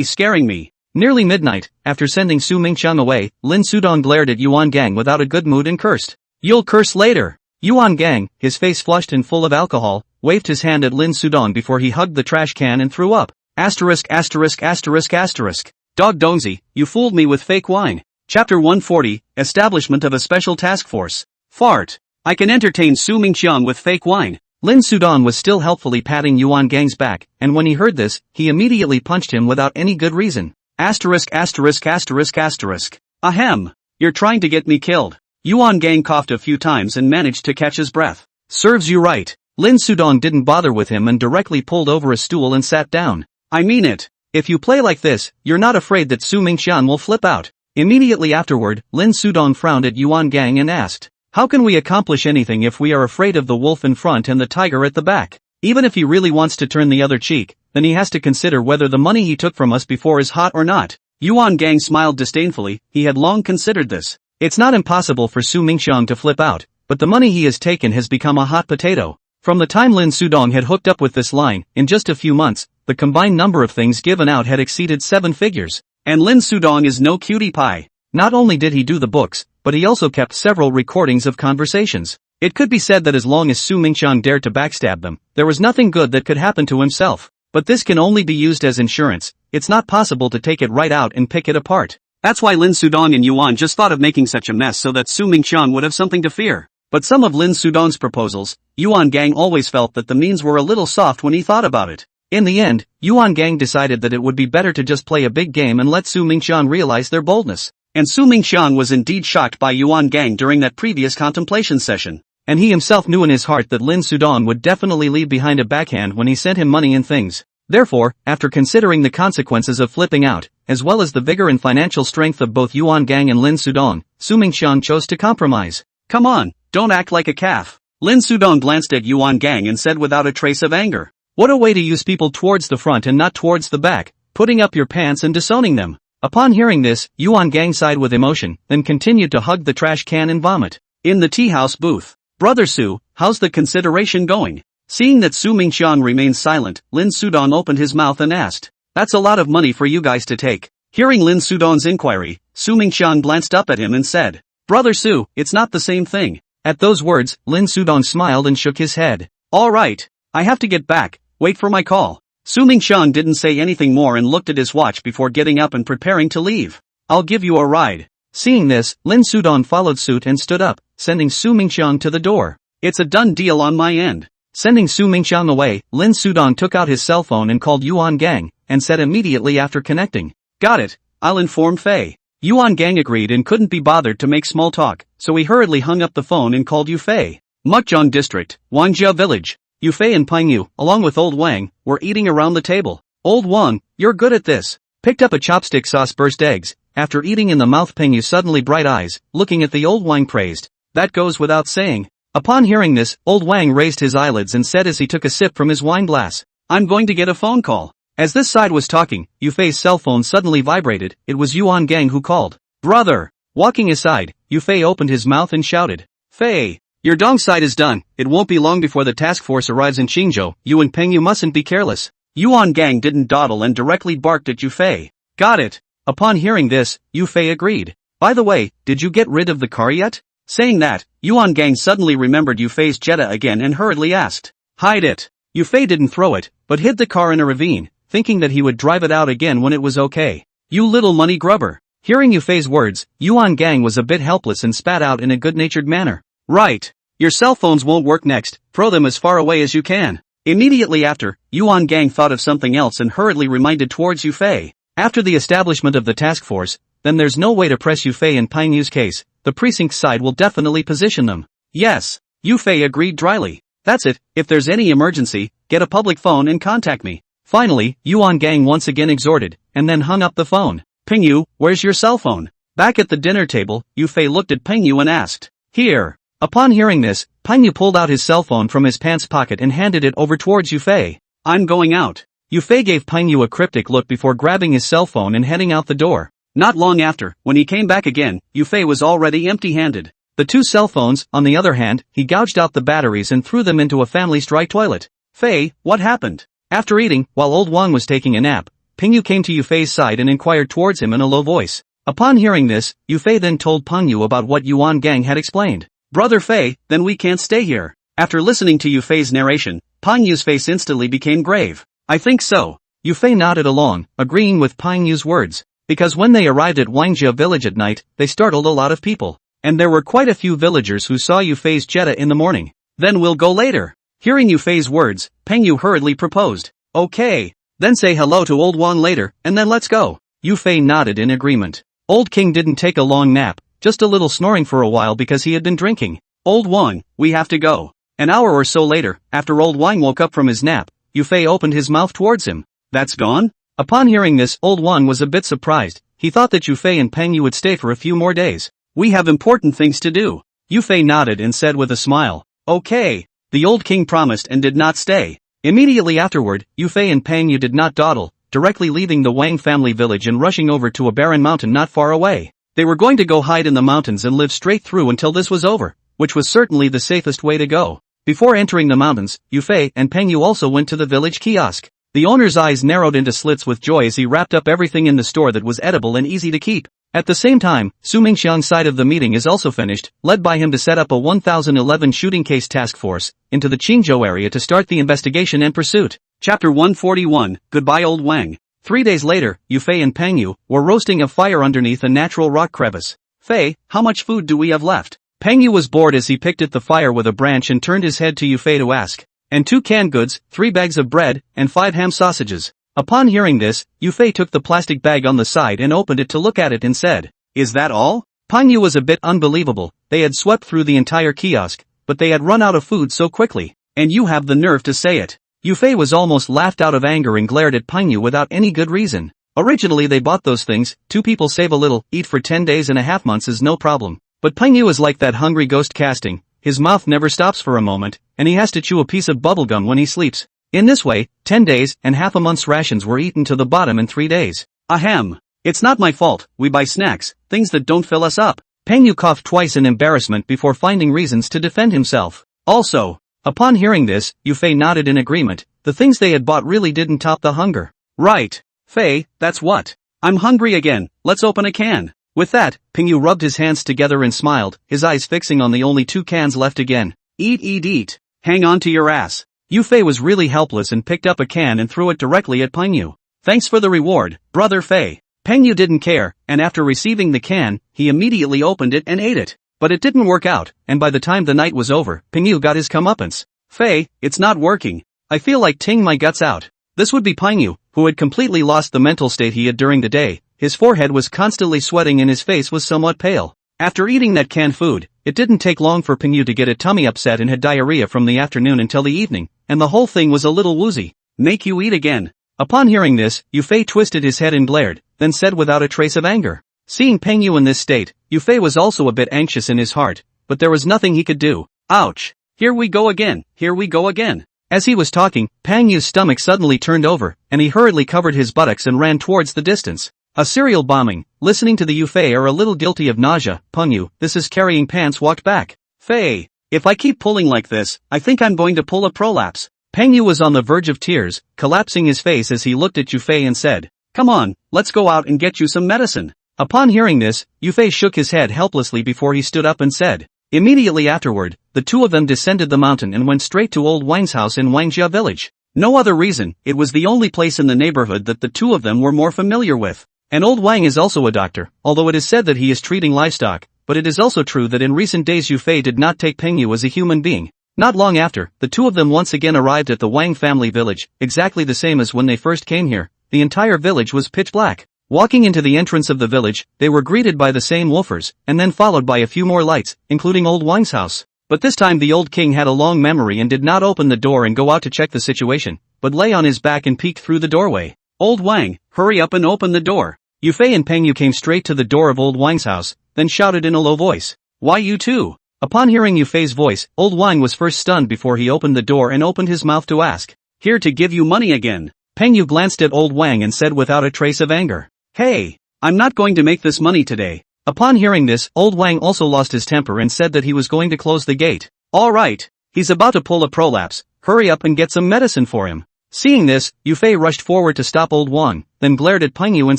scaring me." Nearly midnight, after sending Su Mingqiang away, Lin Sudong glared at Yuan Gang without a good mood and cursed. "You'll curse later." Yuan Gang, his face flushed and full of alcohol, waved his hand at Lin Sudong before he hugged the trash can and threw up. Asterisk asterisk asterisk asterisk. Dog Dongzi, you fooled me with fake wine. Chapter 140, Establishment of a Special Task Force. Fart. I can entertain Su Mingqiang with fake wine. Lin Sudong was still helpfully patting Yuan Gang's back, and when he heard this, he immediately punched him without any good reason. Asterisk asterisk asterisk asterisk. Ahem. You're trying to get me killed. Yuan Gang coughed a few times and managed to catch his breath. Serves you right. Lin Sudong didn't bother with him and directly pulled over a stool and sat down. I mean it. If you play like this, you're not afraid that Su Mingqiang will flip out. Immediately afterward, Lin Sudong frowned at Yuan Gang and asked, "How can we accomplish anything if we are afraid of the wolf in front and the tiger at the back? Even if he really wants to turn the other cheek, then he has to consider whether the money he took from us before is hot or not." Yuan Gang smiled disdainfully. He had long considered this. It's not impossible for Su Mingqiang to flip out, but the money he has taken has become a hot potato. From the time Lin Sudong had hooked up with this line, in just a few months, the combined number of things given out had exceeded 7 figures. And Lin Sudong is no cutie pie. Not only did he do the books, but he also kept several recordings of conversations. It could be said that as long as Su Mingqiang dared to backstab them, there was nothing good that could happen to himself. But this can only be used as insurance. It's not possible to take it right out and pick it apart. That's why Lin Sudong and Yuan just thought of making such a mess so that Su Mingqiang would have something to fear. But some of Lin Sudong's proposals, Yuan Gang always felt that the means were a little soft when he thought about it. In the end, Yuan Gang decided that it would be better to just play a big game and let Su Mingqiang realize their boldness. And Su Mingqiang was indeed shocked by Yuan Gang during that previous contemplation session. And he himself knew in his heart that Lin Sudong would definitely leave behind a backhand when he sent him money and things. Therefore, after considering the consequences of flipping out, as well as the vigor and financial strength of both Yuan Gang and Lin Sudong, Su Mingqiang chose to compromise. Come on, don't act like a calf. Lin Sudong glanced at Yuan Gang and said without a trace of anger. What a way to use people towards the front and not towards the back, putting up your pants and disowning them. Upon hearing this, Yuan Gang sighed with emotion, then continued to hug the trash can and vomit. In the tea house booth. Brother Su, how's the consideration going? Seeing that Su Mingqiang remained silent, Lin Sudong opened his mouth and asked, "That's a lot of money for you guys to take." Hearing Lin Sudong's inquiry, Su Mingqiang glanced up at him and said, "Brother Su, it's not the same thing." At those words, Lin Sudong smiled and shook his head. "All right. I have to get back. Wait for my call." Su Mingqiang didn't say anything more and looked at his watch before getting up and preparing to leave. "I'll give you a ride." Seeing this, Lin Sudong followed suit and stood up, sending Su Mingqiang to the door. "It's a done deal on my end." Sending Su Mingqiang away, Lin Sudong took out his cell phone and called Yuan Gang, and said immediately after connecting, "Got it, I'll inform Fei." Yuan Gang agreed and couldn't be bothered to make small talk, so he hurriedly hung up the phone and called Yufei. Mukzhong District, Wangjia Village. Yufei and Pingyu, along with Old Wang, were eating around the table. "Old Wang, you're good at this." Picked up a chopstick sauce burst eggs. After eating in the mouth, Pingyu suddenly bright eyes, looking at the Old Wang praised. "That goes without saying." Upon hearing this, Old Wang raised his eyelids and said as he took a sip from his wine glass, "I'm going to get a phone call." As this side was talking, Yufei's cell phone suddenly vibrated. It was Yuan Gang who called. "Brother!" Walking aside, Yufei opened his mouth and shouted, "Fei! Your dong side is done. It won't be long before the task force arrives in Qingzhou. You and Pengyu mustn't be careless." Yuan Gang didn't dawdle and directly barked at Yufei. "Got it." Upon hearing this, Yufei agreed. "By the way, did you get rid of the car yet?" Saying that, Yuan Gang suddenly remembered Yufei's Jetta again and hurriedly asked, "Hide it." Yufei didn't throw it, but hid the car in a ravine, thinking that he would drive it out again when it was okay. "You little money grubber. Hearing Yufei's words, Yuan Gang was a bit helpless and spat out in a good-natured manner. Right. Your cell phones won't work next, throw them as far away as you can. Immediately after, Yuan Gang thought of something else and hurriedly reminded towards Yufei. After the establishment of the task force, then there's no way to press Yufei and Pingyu's case, the precinct side will definitely position them. Yes, Yufei agreed dryly. That's it, if there's any emergency, get a public phone and contact me. Finally, Yuan Gang once again exhorted, and then hung up the phone. Pingyu, where's your cell phone? Back at the dinner table, Yufei looked at Pingyu and asked. Here. Upon hearing this, Pingyu pulled out his cell phone from his pants pocket and handed it over towards Yufei. I'm going out. Yufei gave Pingyu a cryptic look before grabbing his cell phone and heading out the door. Not long after, when he came back again, Yufei was already empty-handed. The two cell phones, on the other hand, he gouged out the batteries and threw them into a family strike toilet. Fei, what happened? After eating, while old Wang was taking a nap, Pingyu came to Yufei's side and inquired towards him in a low voice. Upon hearing this, Yufei then told Pingyu about what Yuan Gang had explained. Brother Fei, then we can't stay here. After listening to Yufei's narration, Pingyu's face instantly became grave. I think so. Yufei nodded along, agreeing with Pingyu's words. Because when they arrived at Wangjia village at night, they startled a lot of people. And there were quite a few villagers who saw Yufei's Jetta in the morning. Then we'll go later. Hearing Yufei's words, Pingyu hurriedly proposed. Okay. Then say hello to old Wang later, and then let's go. Yufei nodded in agreement. Old King didn't take a long nap, just a little snoring for a while because he had been drinking. Old Wang, we have to go. An hour or so later, after old Wang woke up from his nap, Yufei opened his mouth towards him. That's gone? Upon hearing this, old Wang was a bit surprised. He thought that Yufei and Pengyu would stay for a few more days. We have important things to do. Yufei nodded and said with a smile. Okay. The old king promised and did not stay. Immediately afterward, Yufei and Pengyu did not dawdle, directly leaving the Wang family village and rushing over to a barren mountain not far away. They were going to go hide in the mountains and live straight through until this was over, which was certainly the safest way to go. Before entering the mountains, Yufei and Pengyu also went to the village kiosk. The owner's eyes narrowed into slits with joy as he wrapped up everything in the store that was edible and easy to keep. At the same time, Su Mingxiang's side of the meeting is also finished, led by him to set up a 1011 shooting case task force into the Qingzhou area to start the investigation and pursuit. Chapter 141, Goodbye Old Wang. 3 days later, Yufei and Pengyu were roasting a fire underneath a natural rock crevice. Fei, how much food do we have left? Pengyu was bored as he picked at the fire with a branch and turned his head to Yufei to ask. And 2 canned goods, 3 bags of bread, and 5 ham sausages. Upon hearing this, Yufei took the plastic bag on the side and opened it to look at it and said, Is that all? Pengyu was a bit unbelievable. They had swept through the entire kiosk, but they had run out of food so quickly. And you have the nerve to say it. Yufei was almost laughed out of anger and glared at Pengyu without any good reason. Originally they bought those things, 2 people save a little, eat for 10 days and a half months is no problem. But Pengyu is like that hungry ghost casting, his mouth never stops for a moment, and he has to chew a piece of bubblegum when he sleeps. In this way, 10 days and half a month's rations were eaten to the bottom in 3 days. Ahem. It's not my fault, we buy snacks, things that don't fill us up. Pengyu coughed twice in embarrassment before finding reasons to defend himself. Also, upon hearing this, Yufei nodded in agreement. The things they had bought really didn't top the hunger. Right. Fei, that's what. I'm hungry again, let's open a can. With that, Pengyu rubbed his hands together and smiled, his eyes fixing on the only 2 cans left again. Eat, eat, eat. Hang on to your ass. Yufei was really helpless and picked up a can and threw it directly at Pengyu. Thanks for the reward, brother Fei. Pengyu didn't care, and after receiving the can, he immediately opened it and ate it. But it didn't work out, and by the time the night was over, Pengyu got his comeuppance. Fei, it's not working. I feel like ting my guts out. This would be Pengyu, who had completely lost the mental state he had during the day. His forehead was constantly sweating and his face was somewhat pale. After eating that canned food, it didn't take long for Pengyu to get a tummy upset and had diarrhea from the afternoon until the evening, and the whole thing was a little woozy. Make you eat again. Upon hearing this, Yufei twisted his head and glared, then said without a trace of anger. Seeing Pengyu in this state, Yufei was also a bit anxious in his heart, but there was nothing he could do. Ouch! Here we go again, here we go again. As he was talking, Pengyu's stomach suddenly turned over, and he hurriedly covered his buttocks and ran towards the distance. A serial bombing. Listening to the Yufei are a little guilty of nausea. Pengyu, this is carrying pants, walked back. Fei, if I keep pulling like this, I think I'm going to pull a prolapse. Pengyu was on the verge of tears, collapsing his face as he looked at Yufei and said, Come on, let's go out and get you some medicine. Upon hearing this, Yufei shook his head helplessly before he stood up and said. Immediately afterward, the 2 of them descended the mountain and went straight to old Wang's house in Wangjia village. No other reason, it was the only place in the neighborhood that the 2 of them were more familiar with. And old Wang is also a doctor, although it is said that he is treating livestock, but it is also true that in recent days Yufei did not take Peng Yu as a human being. Not long after, the two of them once again arrived at the Wang family village, exactly the same as when they first came here. The entire village was pitch black. Walking into the entrance of the village, they were greeted by the same woofers, and then followed by a few more lights, including old Wang's house. But this time the old king had a long memory and did not open the door and go out to check the situation, but lay on his back and peeked through the doorway. Old Wang, hurry up and open the door. Yufei and Peng Yu came straight to the door of old Wang's house, then shouted in a low voice, "Why you too?" Upon hearing Yufei's voice, old Wang was first stunned before he opened the door and opened his mouth to ask, "Here to give you money again." Peng Yu glanced at old Wang and said without a trace of anger, "Hey, I'm not going to make this money today." Upon hearing this, old Wang also lost his temper and said that he was going to close the gate. "Alright, he's about to pull a prolapse, hurry up and get some medicine for him." Seeing this, Yufei rushed forward to stop old Wang, then glared at Peng Yu and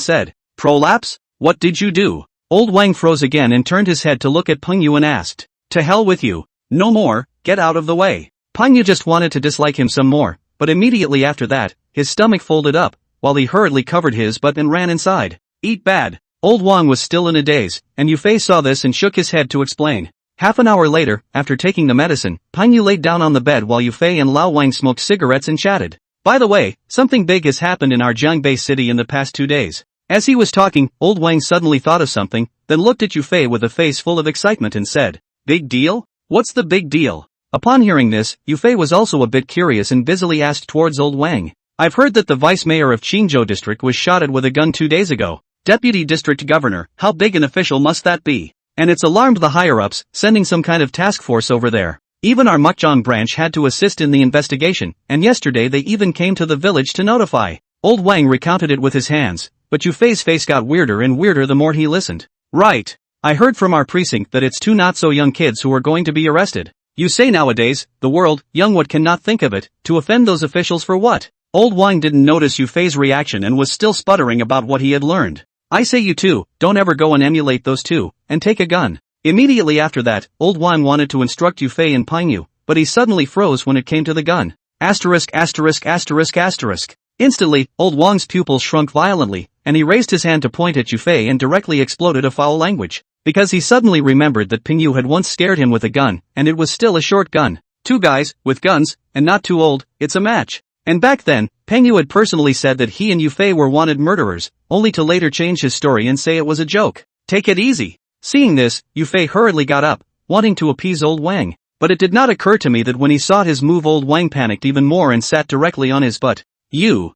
said, "Prolapse? What did you do?" Old Wang froze again and turned his head to look at Peng Yu and asked, "To hell with you. No more, get out of the way." Peng Yu just wanted to dislike him some more, but immediately after that, his stomach folded up, while he hurriedly covered his butt and ran inside. "Eat bad." Old Wang was still in a daze, and Yufei saw this and shook his head to explain. Half an hour later, after taking the medicine, Peng Yu laid down on the bed while Yufei and Lao Wang smoked cigarettes and chatted. "By the way, something big has happened in our Jiangbei city in the past 2 days. As he was talking, old Wang suddenly thought of something, then looked at Yufei with a face full of excitement and said, "Big deal? What's the big deal?" Upon hearing this, Yufei was also a bit curious and busily asked towards old Wang, "I've heard that the vice mayor of Qingzhou district was shot at with a gun 2 days ago. Deputy district governor, how big an official must that be? And it's alarmed the higher-ups, sending some kind of task force over there. Even our Mukjong branch had to assist in the investigation, and yesterday they even came to the village to notify." Old Wang recounted it with his hands, but Yufei's face got weirder and weirder the more he listened. "Right. I heard from our precinct that it's 2 not-so-young kids who are going to be arrested. You say nowadays, the world, young what cannot think of it, to offend those officials for what?" Old Wang didn't notice Yufei's reaction and was still sputtering about what he had learned. "I say you too, don't ever go and emulate those two, and take a gun." Immediately after that, old Wang wanted to instruct Yufei and Peng Yu, but he suddenly froze when it came to the gun. Asterisk asterisk asterisk asterisk. Instantly, old Wang's pupils shrunk violently, and he raised his hand to point at Yufei and directly exploded a foul language. Because he suddenly remembered that Peng Yu had once scared him with a gun, and it was still a short gun. 2 guys, with guns, and not too old, it's a match. And back then, Peng Yu had personally said that he and Yufei were wanted murderers, only to later change his story and say it was a joke. Take it easy. Seeing this, Yufei hurriedly got up, wanting to appease old Wang. But it did not occur to me that when he saw his move old Wang panicked even more and sat directly on his butt. You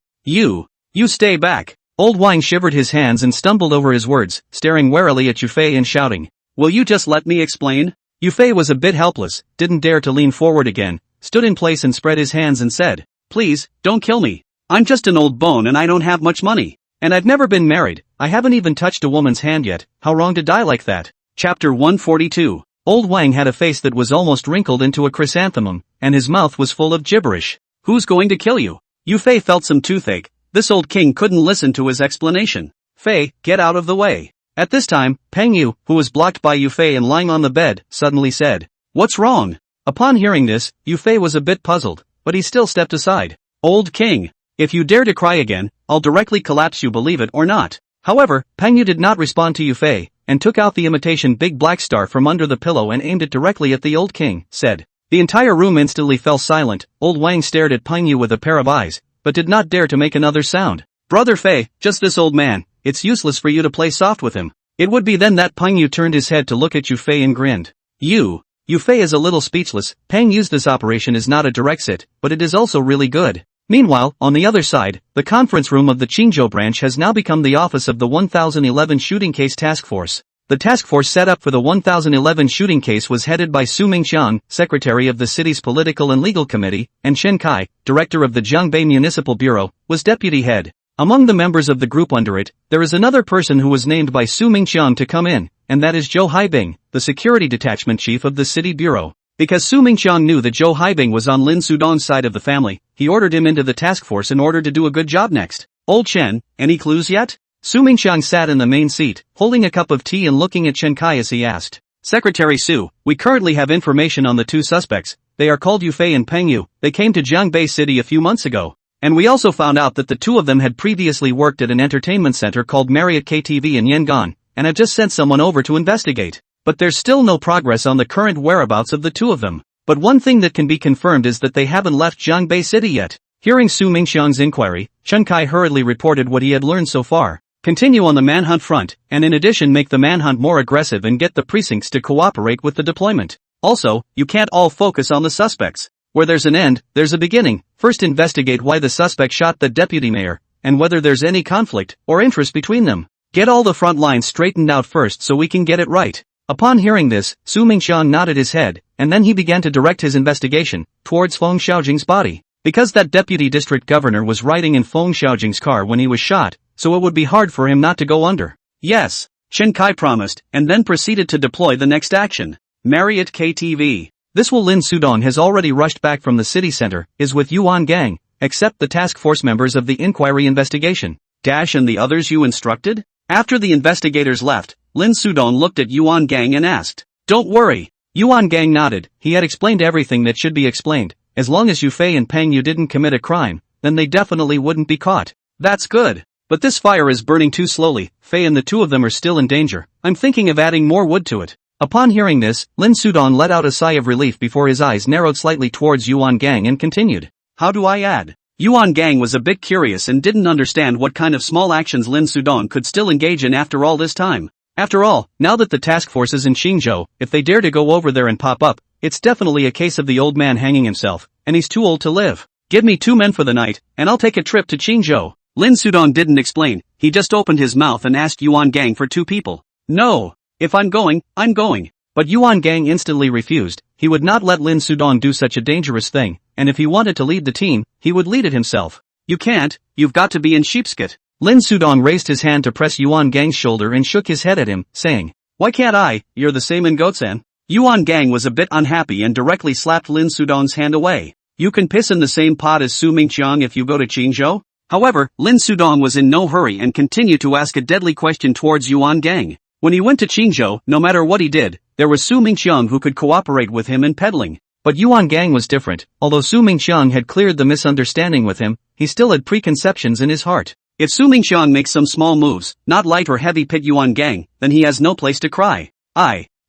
stay back." Old Wang shivered his hands and stumbled over his words, staring warily at Yufei and shouting, "Will you just let me explain?" Yufei was a bit helpless, didn't dare to lean forward again, stood in place and spread his hands and said, "Please, don't kill me. I'm just an old bone and I don't have much money. And I've never been married, I haven't even touched a woman's hand yet, how wrong to die like that." Chapter 142. Old Wang had a face that was almost wrinkled into a chrysanthemum, and his mouth was full of gibberish. "Who's going to kill you?" Yufei felt some toothache. This old king couldn't listen to his explanation. "Fei, get out of the way." At this time, Peng Yu, who was blocked by Yufei and lying on the bed, suddenly said, "What's wrong?" Upon hearing this, Yufei was a bit puzzled, but he still stepped aside. "Old king, if you dare to cry again, I'll directly collapse you, believe it or not." However, Peng Yu did not respond to Yufei, and took out the imitation big black star from under the pillow and aimed it directly at the old king, said. The entire room instantly fell silent. Old Wang stared at Peng Yu with a pair of eyes, but did not dare to make another sound. "Brother Fei, just this old man, it's useless for you to play soft with him." It would be then that Peng Yu turned his head to look at Yufei and grinned. Yufei is a little speechless. Peng Yu's this operation is not a direct sit, but it is also really good. Meanwhile, on the other side, the conference room of the Qingzhou branch has now become the office of the 1011 shooting case task force. The task force set up for the 1011 shooting case was headed by Su Mingqiang, secretary of the city's political and legal committee, and Chen Kai, director of the Jiangbei Municipal Bureau, was deputy head. Among the members of the group under it, there is another person who was named by Su Mingqiang to come in, and that is Zhou Haibing, the security detachment chief of the city bureau. Because Su Mingqiang knew that Zhou Haibing was on Lin Sudong's side of the family, he ordered him into the task force in order to do a good job next. Old Chen, any clues yet? Su Mingqiang sat in the main seat, holding a cup of tea and looking at Chen Kai as he asked. Secretary Su, we currently have information on the 2 suspects. They are called Yufei and Peng Yu. They came to Jiangbei City a few months ago. And we also found out that the two of them had previously worked at an entertainment center called Marriott KTV in Yangon, and have just sent someone over to investigate. But there's still no progress on the current whereabouts of the two of them. But one thing that can be confirmed is that they haven't left Jiangbei City yet. Hearing Su Mingxiang's inquiry, Chen Kai hurriedly reported what he had learned so far. Continue on the manhunt front, and in addition make the manhunt more aggressive and get the precincts to cooperate with the deployment. Also, you can't all focus on the suspects. Where there's an end, there's a beginning. First investigate why the suspect shot the deputy mayor, and whether there's any conflict or interest between them. Get all the front lines straightened out first so we can get it right. Upon hearing this, Su Mingxiang nodded his head, and then he began to direct his investigation towards Feng Xiaojing's body. Because that deputy district governor was riding in Feng Xiaojing's car when he was shot, so it would be hard for him not to go under. Yes, Chen Kai promised, and then proceeded to deploy the next action. Marriott KTV. This while Lin Sudong has already rushed back from the city center, is with Yuan Gang, except the task force members of the inquiry investigation. And the others you instructed? After the investigators left, Lin Sudong looked at Yuan Gang and asked. Don't worry. Yuan Gang nodded. He had explained everything that should be explained. As long as Yu Fei and Peng Yu didn't commit a crime, then they definitely wouldn't be caught. That's good. But this fire is burning too slowly. Fei and the two of them are still in danger. I'm thinking of adding more wood to it. Upon hearing this, Lin Sudong let out a sigh of relief before his eyes narrowed slightly towards Yuan Gang and continued. How do I add? Yuan Gang was a bit curious and didn't understand what kind of small actions Lin Sudong could still engage in after all this time. After all, now that the task force is in Qingzhou, if they dare to go over there and pop up, it's definitely a case of the old man hanging himself, and he's too old to live. Give me 2 men for the night, and I'll take a trip to Qingzhou. Lin Sudong didn't explain, he just opened his mouth and asked Yuan Gang for 2 people. No. If I'm going, I'm going. But Yuan Gang instantly refused. He would not let Lin Sudong do such a dangerous thing, and if he wanted to lead the team, he would lead it himself. You can't, you've got to be in sheepskin. Lin Sudong raised his hand to press Yuan Gang's shoulder and shook his head at him, saying, Why can't I? You're the same in Goatsan. Yuan Gang was a bit unhappy and directly slapped Lin Sudong's hand away. You can piss in the same pot as Su Mingxiang if you go to Qingzhou? However, Lin Sudong was in no hurry and continued to ask a deadly question towards Yuan Gang. When he went to Qingzhou, no matter what he did, there was Su Mingxiang who could cooperate with him in peddling. But Yuan Gang was different. Although Su Mingxiang had cleared the misunderstanding with him, he still had preconceptions in his heart. If Su Mingxiang makes some small moves, not light or heavy pit Yuan Gang, then he has no place to cry.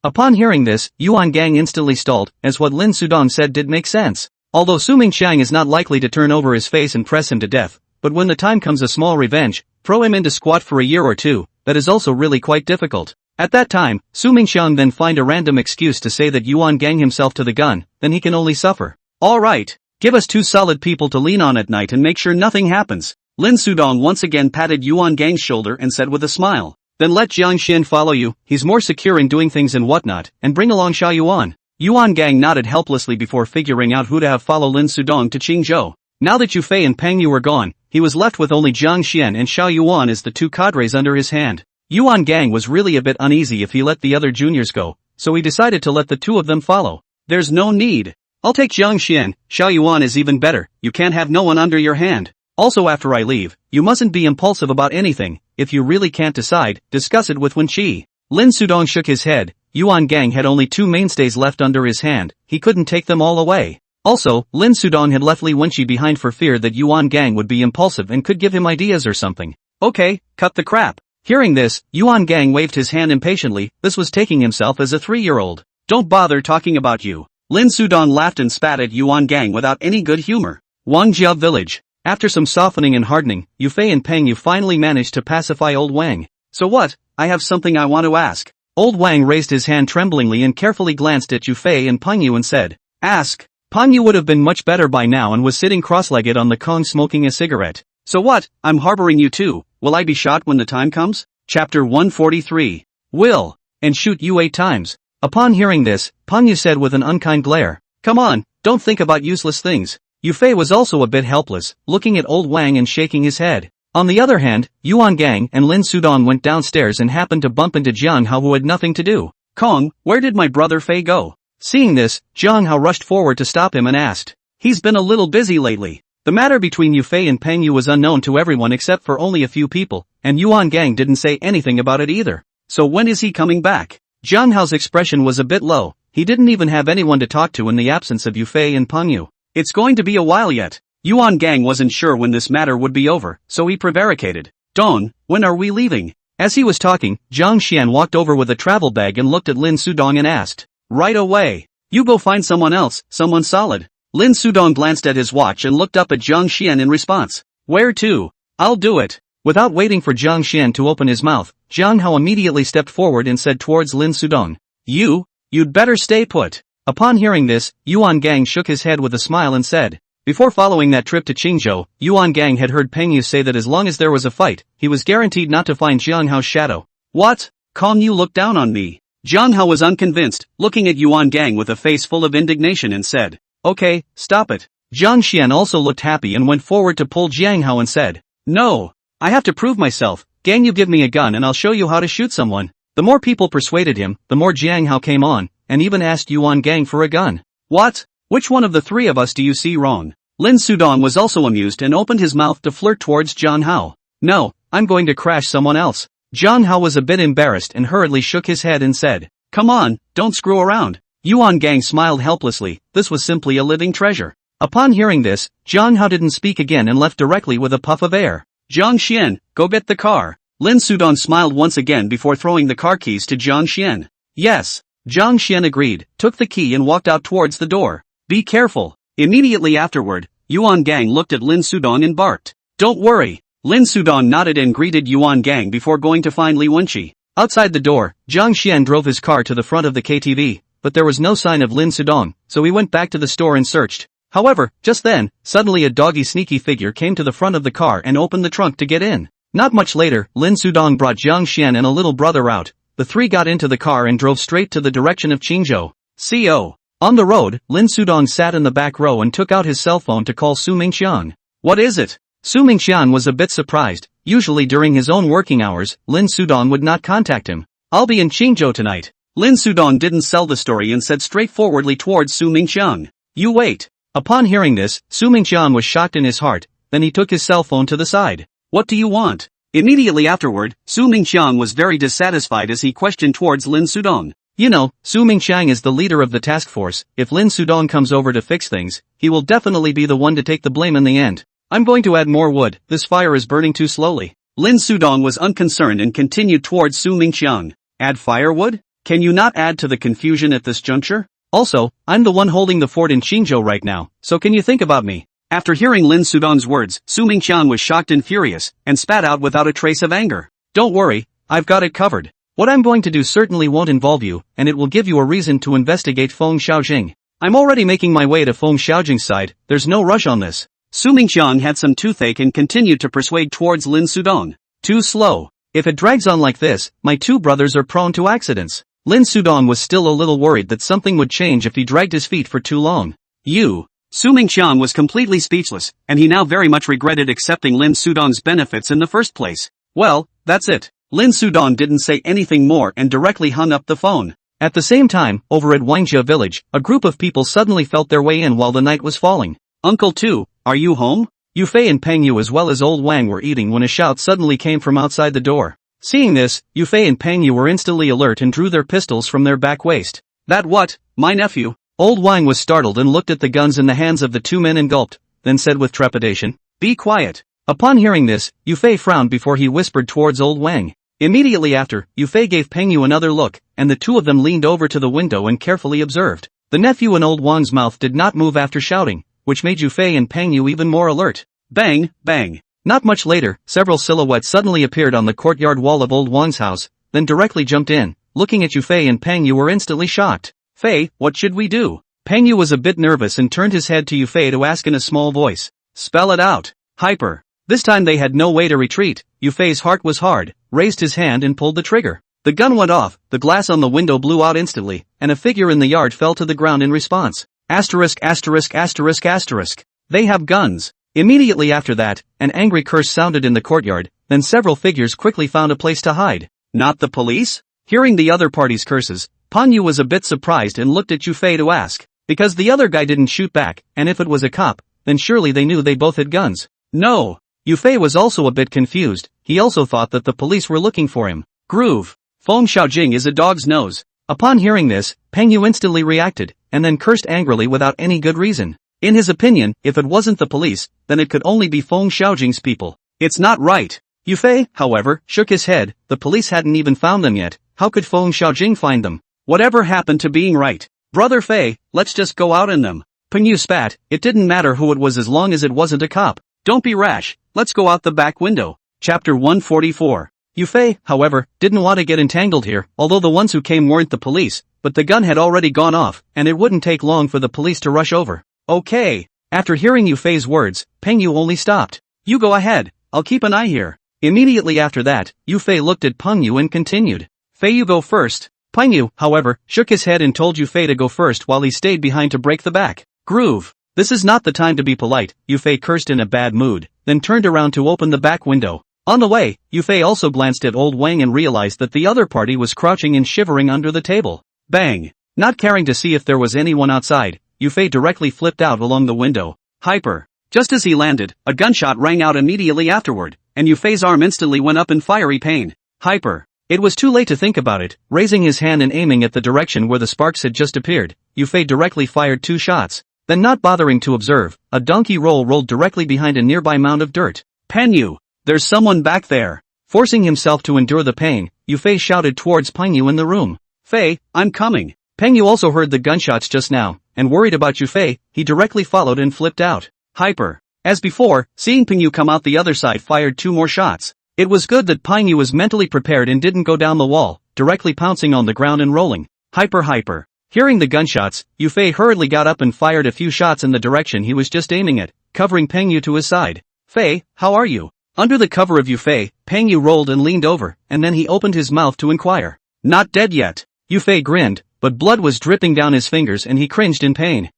Upon hearing this, Yuan Gang instantly stalled, as what Lin Sudong said did make sense. Although Su Mingxiang is not likely to turn over his face and press him to death, but when the time comes a small revenge, throw him into squat for a year or two, that is also really quite difficult. At that time, Su Mingxiang then find a random excuse to say that Yuan Gang himself to the gun, then he can only suffer. Alright, give us 2 solid people to lean on at night and make sure nothing happens. Lin Sudong once again patted Yuan Gang's shoulder and said with a smile. Then let Jiang Xin follow you, he's more secure in doing things and whatnot, and bring along Xia Yuan. Yuan Gang nodded helplessly before figuring out who to have follow Lin Sudong to Qingzhou. Now that Yu Fei and Peng Yu were gone, he was left with only Jiang Xian and Xia Yuan as the 2 cadres under his hand. Yuan Gang was really a bit uneasy if he let the other juniors go, so he decided to let the 2 of them follow. There's no need. I'll take Jiang Xian, Xia Yuan is even better, you can't have no one under your hand. Also after I leave, you mustn't be impulsive about anything, if you really can't decide, discuss it with Wen Qi. Lin Sudong shook his head. Yuan Gang had only 2 mainstays left under his hand, he couldn't take them all away. Also, Lin Sudong had left Li Wenqi behind for fear that Yuan Gang would be impulsive and could give him ideas or something. Okay, cut the crap. Hearing this, Yuan Gang waved his hand impatiently, this was taking himself as a 3-year-old. Don't bother talking about you. Lin Sudong laughed and spat at Yuan Gang without any good humor. Wangjia Village. After some softening and hardening, Yu Fei and Peng Yu finally managed to pacify old Wang. So what? I have something I want to ask. Old Wang raised his hand tremblingly and carefully glanced at Yu Fei and Peng Yu and said, Ask. Peng Yu would have been much better by now and was sitting cross-legged on the Kong smoking a cigarette. So what? I'm harboring you too. Will I be shot when the time comes? Chapter 143. Will. And shoot you 8 times. Upon hearing this, Peng Yu said with an unkind glare. Come on, don't think about useless things. Yu Fei was also a bit helpless, looking at old Wang and shaking his head. On the other hand, Yuan Gang and Lin Sudong went downstairs and happened to bump into Jiang Hao who had nothing to do. Kong, where did my brother Fei go? Seeing this, Jiang Hao rushed forward to stop him and asked. He's been a little busy lately. The matter between Yu Fei and Peng Yu was unknown to everyone except for only a few people, and Yuan Gang didn't say anything about it either. So when is he coming back? Jiang Hao's expression was a bit low, he didn't even have anyone to talk to in the absence of Yu Fei and Peng Yu. It's going to be a while yet. Yuan Gang wasn't sure when this matter would be over, so he prevaricated. Dong, when are we leaving? As he was talking, Zhang Xian walked over with a travel bag and looked at Lin Sudong and asked. Right away. You go find someone else, someone solid. Lin Sudong glanced at his watch and looked up at Zhang Xian in response. Where to? I'll do it. Without waiting for Zhang Xian to open his mouth, Zhang Hao immediately stepped forward and said towards Lin Sudong. You'd better stay put. Upon hearing this, Yuan Gang shook his head with a smile and said. Before following that trip to Qingzhou, Yuan Gang had heard Peng Yu say that as long as there was a fight, he was guaranteed not to find Zhang Hao's shadow. What? Kong Yu looked down on me. Zhang Hao was unconvinced, looking at Yuan Gang with a face full of indignation and said. Okay, stop it. Zhang Xian also looked happy and went forward to pull Jiang Hao and said. No. I have to prove myself. Gang, you give me a gun and I'll show you how to shoot someone. The more people persuaded him, the more Jiang Hao came on, and even asked Yuan Gang for a gun. What? Which one of the three of us do you see wrong? Lin Sudong was also amused and opened his mouth to flirt towards Zhang Hao. No, I'm going to crash someone else. Zhang Hao was a bit embarrassed and hurriedly shook his head and said. Come on, don't screw around. Yuan Gang smiled helplessly, this was simply a living treasure. Upon hearing this, Zhang Hao didn't speak again and left directly with a puff of air. Zhang Xian, go get the car. Lin Sudong smiled once again before throwing the car keys to Zhang Xian. Yes. Zhang Xian agreed, took the key and walked out towards the door. Be careful. Immediately afterward, Yuan Gang looked at Lin Sudong and barked. Don't worry. Lin Sudong nodded and greeted Yuan Gang before going to find Li Wenqi. Outside the door, Zhang Xian drove his car to the front of the KTV, but there was no sign of Lin Sudong, so he went back to the store and searched. However, just then, suddenly a doggy sneaky figure came to the front of the car and opened the trunk to get in. Not much later, Lin Sudong brought Zhang Xian and a little brother out. The three got into the car and drove straight to the direction of Qingzhou. CO. On the road, Lin Sudong sat in the back row and took out his cell phone to call Su Mingxiang. What is it? Su Mingxiang was a bit surprised. Usually during his own working hours, Lin Sudong would not contact him. I'll be in Qingzhou tonight. Lin Sudong didn't sell the story and said straightforwardly towards Su Mingxiang. You wait. Upon hearing this, Su Mingxiang was shocked in his heart, then he took his cell phone to the side. What do you want? Immediately afterward, Su Mingxiang was very dissatisfied as he questioned towards Lin Sudong. You know, Su Mingxiang is the leader of the task force. If Lin Sudong comes over to fix things, he will definitely be the one to take the blame in the end. I'm going to add more wood, this fire is burning too slowly. Lin Sudong was unconcerned and continued towards Su Mingxiang. Add firewood? Can you not add to the confusion at this juncture? Also, I'm the one holding the fort in Qingzhou right now, so can you think about me? After hearing Lin Sudong's words, Su Mingxiang was shocked and furious, and spat out without a trace of anger. Don't worry, I've got it covered. What I'm going to do certainly won't involve you, and it will give you a reason to investigate Feng Xiaojing. I'm already making my way to Feng Xiaojing's side, there's no rush on this. Su Mingxiang had some toothache and continued to persuade towards Lin Sudong. Too slow. If it drags on like this, my two brothers are prone to accidents. Lin Sudong was still a little worried that something would change if he dragged his feet for too long. Su Mingxiang was completely speechless, and he now very much regretted accepting Lin Sudong's benefits in the first place. Well, that's it. Lin Sudong didn't say anything more and directly hung up the phone. At the same time, over at Wangjia village, a group of people suddenly felt their way in while the night was falling. Uncle Tu, are you home? Yufei and Peng Yu as well as old Wang were eating when a shout suddenly came from outside the door. Seeing this, Yufei and Peng Yu were instantly alert and drew their pistols from their back waist. That what? My nephew? Old Wang was startled and looked at the guns in the hands of the two men and gulped, then said with trepidation, "Be quiet." Upon hearing this, Yufei frowned before he whispered towards old Wang. Immediately after, Yufei gave Peng Yu another look, and the two of them leaned over to the window and carefully observed. The nephew and old Wang's mouth did not move after shouting, which made Yufei and Peng Yu even more alert. Bang, bang. Not much later, several silhouettes suddenly appeared on the courtyard wall of old Wang's house, then directly jumped in. Looking at Yufei and Peng Yu were instantly shocked. Fei, what should we do? Peng Yu was a bit nervous and turned his head to Yufei to ask in a small voice. Spell it out. Hyper. This time they had no way to retreat. Yufei's heart was hard, raised his hand and pulled the trigger. The gun went off, the glass on the window blew out instantly, and a figure in the yard fell to the ground in response. Asterisk asterisk asterisk asterisk. They have guns. Immediately after that, an angry curse sounded in the courtyard, then several figures quickly found a place to hide. Not the police? Hearing the other party's curses, Peng Yu was a bit surprised and looked at Yufei to ask. Because the other guy didn't shoot back, and if it was a cop, then surely they knew they both had guns. No. Yufei was also a bit confused, he also thought that the police were looking for him. Groove. Feng Xiaojing is a dog's nose. Upon hearing this, Peng Yu instantly reacted, and then cursed angrily without any good reason. In his opinion, if it wasn't the police, then it could only be Feng Xiaojing's people. It's not right. Yufei, however, shook his head. The police hadn't even found them yet. How could Feng Xiaojing find them? Whatever happened to being right? Brother Fei, let's just go out in them. Pengyu spat. It didn't matter who it was as long as it wasn't a cop. Don't be rash. Let's go out the back window. Chapter 144. Yufei, however, didn't want to get entangled here, although the ones who came weren't the police, but the gun had already gone off, and it wouldn't take long for the police to rush over. Okay. After hearing Yufei's words, Pengyu only stopped. You go ahead. I'll keep an eye here. Immediately after that, Yufei looked at Pengyu and continued. Fei, you go first. Pengyu, however, shook his head and told Yufei to go first while he stayed behind to break the back groove. This is not the time to be polite, Yufei cursed in a bad mood, then turned around to open the back window. On the way, Yufei also glanced at old Wang and realized that the other party was crouching and shivering under the table. Bang! Not caring to see if there was anyone outside, Yufei directly flipped out along the window. Hyper. Just as he landed, a gunshot rang out immediately afterward, and Yufei's arm instantly went up in fiery pain. Hyper. It was too late to think about it. Raising his hand and aiming at the direction where the sparks had just appeared, Yufei directly fired 2 shots. Then, not bothering to observe, a donkey rolled directly behind a nearby mound of dirt. Pengyu! There's someone back there! Forcing himself to endure the pain, Yufei shouted towards Pengyu in the room. Fei, I'm coming! Pengyu also heard the gunshots just now, and worried about Yufei, he directly followed and flipped out. Hyper. As before, seeing Pengyu come out the other side fired 2 more shots. It was good that Pengyu was mentally prepared and didn't go down the wall, directly pouncing on the ground and rolling. Hyper. Hearing the gunshots, Yufei hurriedly got up and fired a few shots in the direction he was just aiming at, covering Pengyu to his side. Fei, how are you? Under the cover of Yufei, Pengyu rolled and leaned over, and then he opened his mouth to inquire. Not dead yet. Yufei grinned, but blood was dripping down his fingers and he cringed in pain.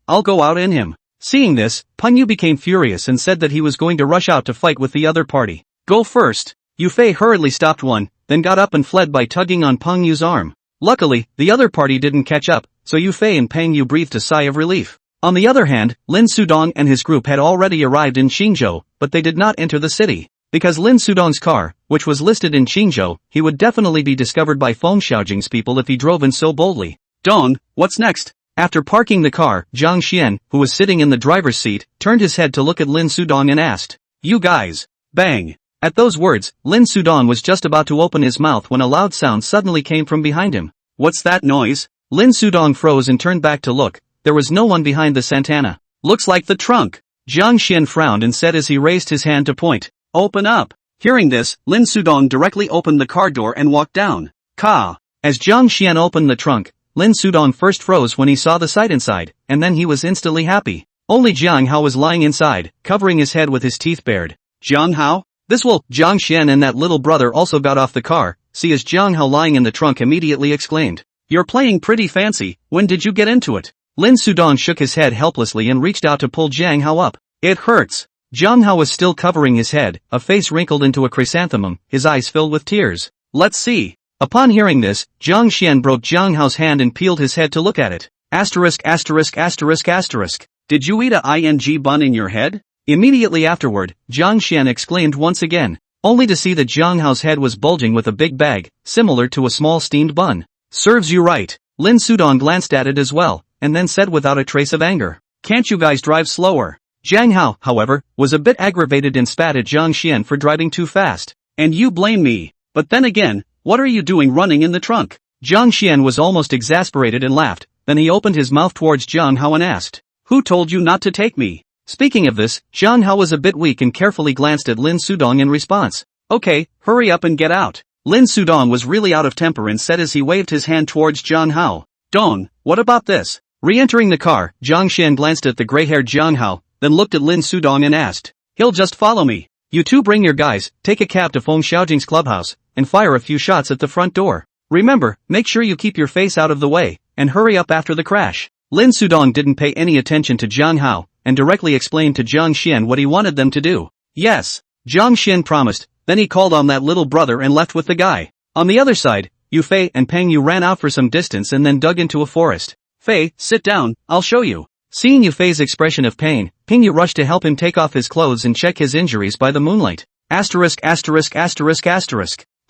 I'll go out in him. Seeing this, Pengyu became furious and said that he was going to rush out to fight with the other party. Go first. Yufei hurriedly stopped one, then got up and fled by tugging on Pengyu's arm. Luckily, the other party didn't catch up, so Yufei and Pengyu breathed a sigh of relief. On the other hand, Lin Sudong and his group had already arrived in Qingzhou, but they did not enter the city. Because Lin Sudong's car, which was listed in Qingzhou, he would definitely be discovered by Feng Xiaojing's people if he drove in so boldly. Dong, what's next? After parking the car, Zhang Xian, who was sitting in the driver's seat, turned his head to look at Lin Sudong and asked, You guys. Bang. At those words, Lin Sudong was just about to open his mouth when a loud sound suddenly came from behind him. What's that noise? Lin Sudong froze and turned back to look. There was no one behind the Santana. Looks like the trunk. Zhang Xian frowned and said as he raised his hand to point. Open up. Hearing this, Lin Sudong directly opened the car door and walked down. Ka. As Zhang Xian opened the trunk, Lin Sudong first froze when he saw the sight inside, and then he was instantly happy. Only Jiang Hao was lying inside, covering his head with his teeth bared. Jiang Hao? This will. Zhang Xian and that little brother also got off the car, see as Jiang Hao lying in the trunk immediately exclaimed. You're playing pretty fancy, when did you get into it? Lin Sudong shook his head helplessly and reached out to pull Jiang Hao up. It hurts. Jiang Hao was still covering his head, a face wrinkled into a chrysanthemum, his eyes filled with tears. Let's see. Upon hearing this, Zhang Xian broke Jiang Hao's hand and peeled his head to look at it. Asterisk. Did you eat a ing bun in your head? Immediately afterward, Zhang Xian exclaimed once again, only to see that Jiang Hao's head was bulging with a big bag, similar to a small steamed bun. Serves you right. Lin Sudong glanced at it as well, and then said without a trace of anger. Can't you guys drive slower? Jiang Hao, however, was a bit aggravated and spat at Zhang Xian for driving too fast. And you blame me. But then again, what are you doing running in the trunk? Zhang Xian was almost exasperated and laughed, then he opened his mouth towards Jiang Hao and asked. Who told you not to take me? Speaking of this, Jiang Hao was a bit weak and carefully glanced at Lin Sudong in response. Okay, hurry up and get out. Lin Sudong was really out of temper and said as he waved his hand towards Jiang Hao. Dong, what about this? Re-entering the car, Zhang Xian glanced at the gray-haired Jiang Hao, then looked at Lin Sudong and asked. He'll just follow me. You two bring your guys, take a cab to Feng Xiaojing's clubhouse, and fire a few shots at the front door. Remember, make sure you keep your face out of the way, and hurry up after the crash. Lin Sudong didn't pay any attention to Jiang Hao, and directly explained to Zhang Xian what he wanted them to do. Yes. Zhang Xian promised, then he called on that little brother and left with the guy. On the other side, Yufei and Pengyu ran out for some distance and then dug into a forest. Fei, sit down, I'll show you. Seeing Yufei's expression of pain, Pengyu rushed to help him take off his clothes and check his injuries by the moonlight.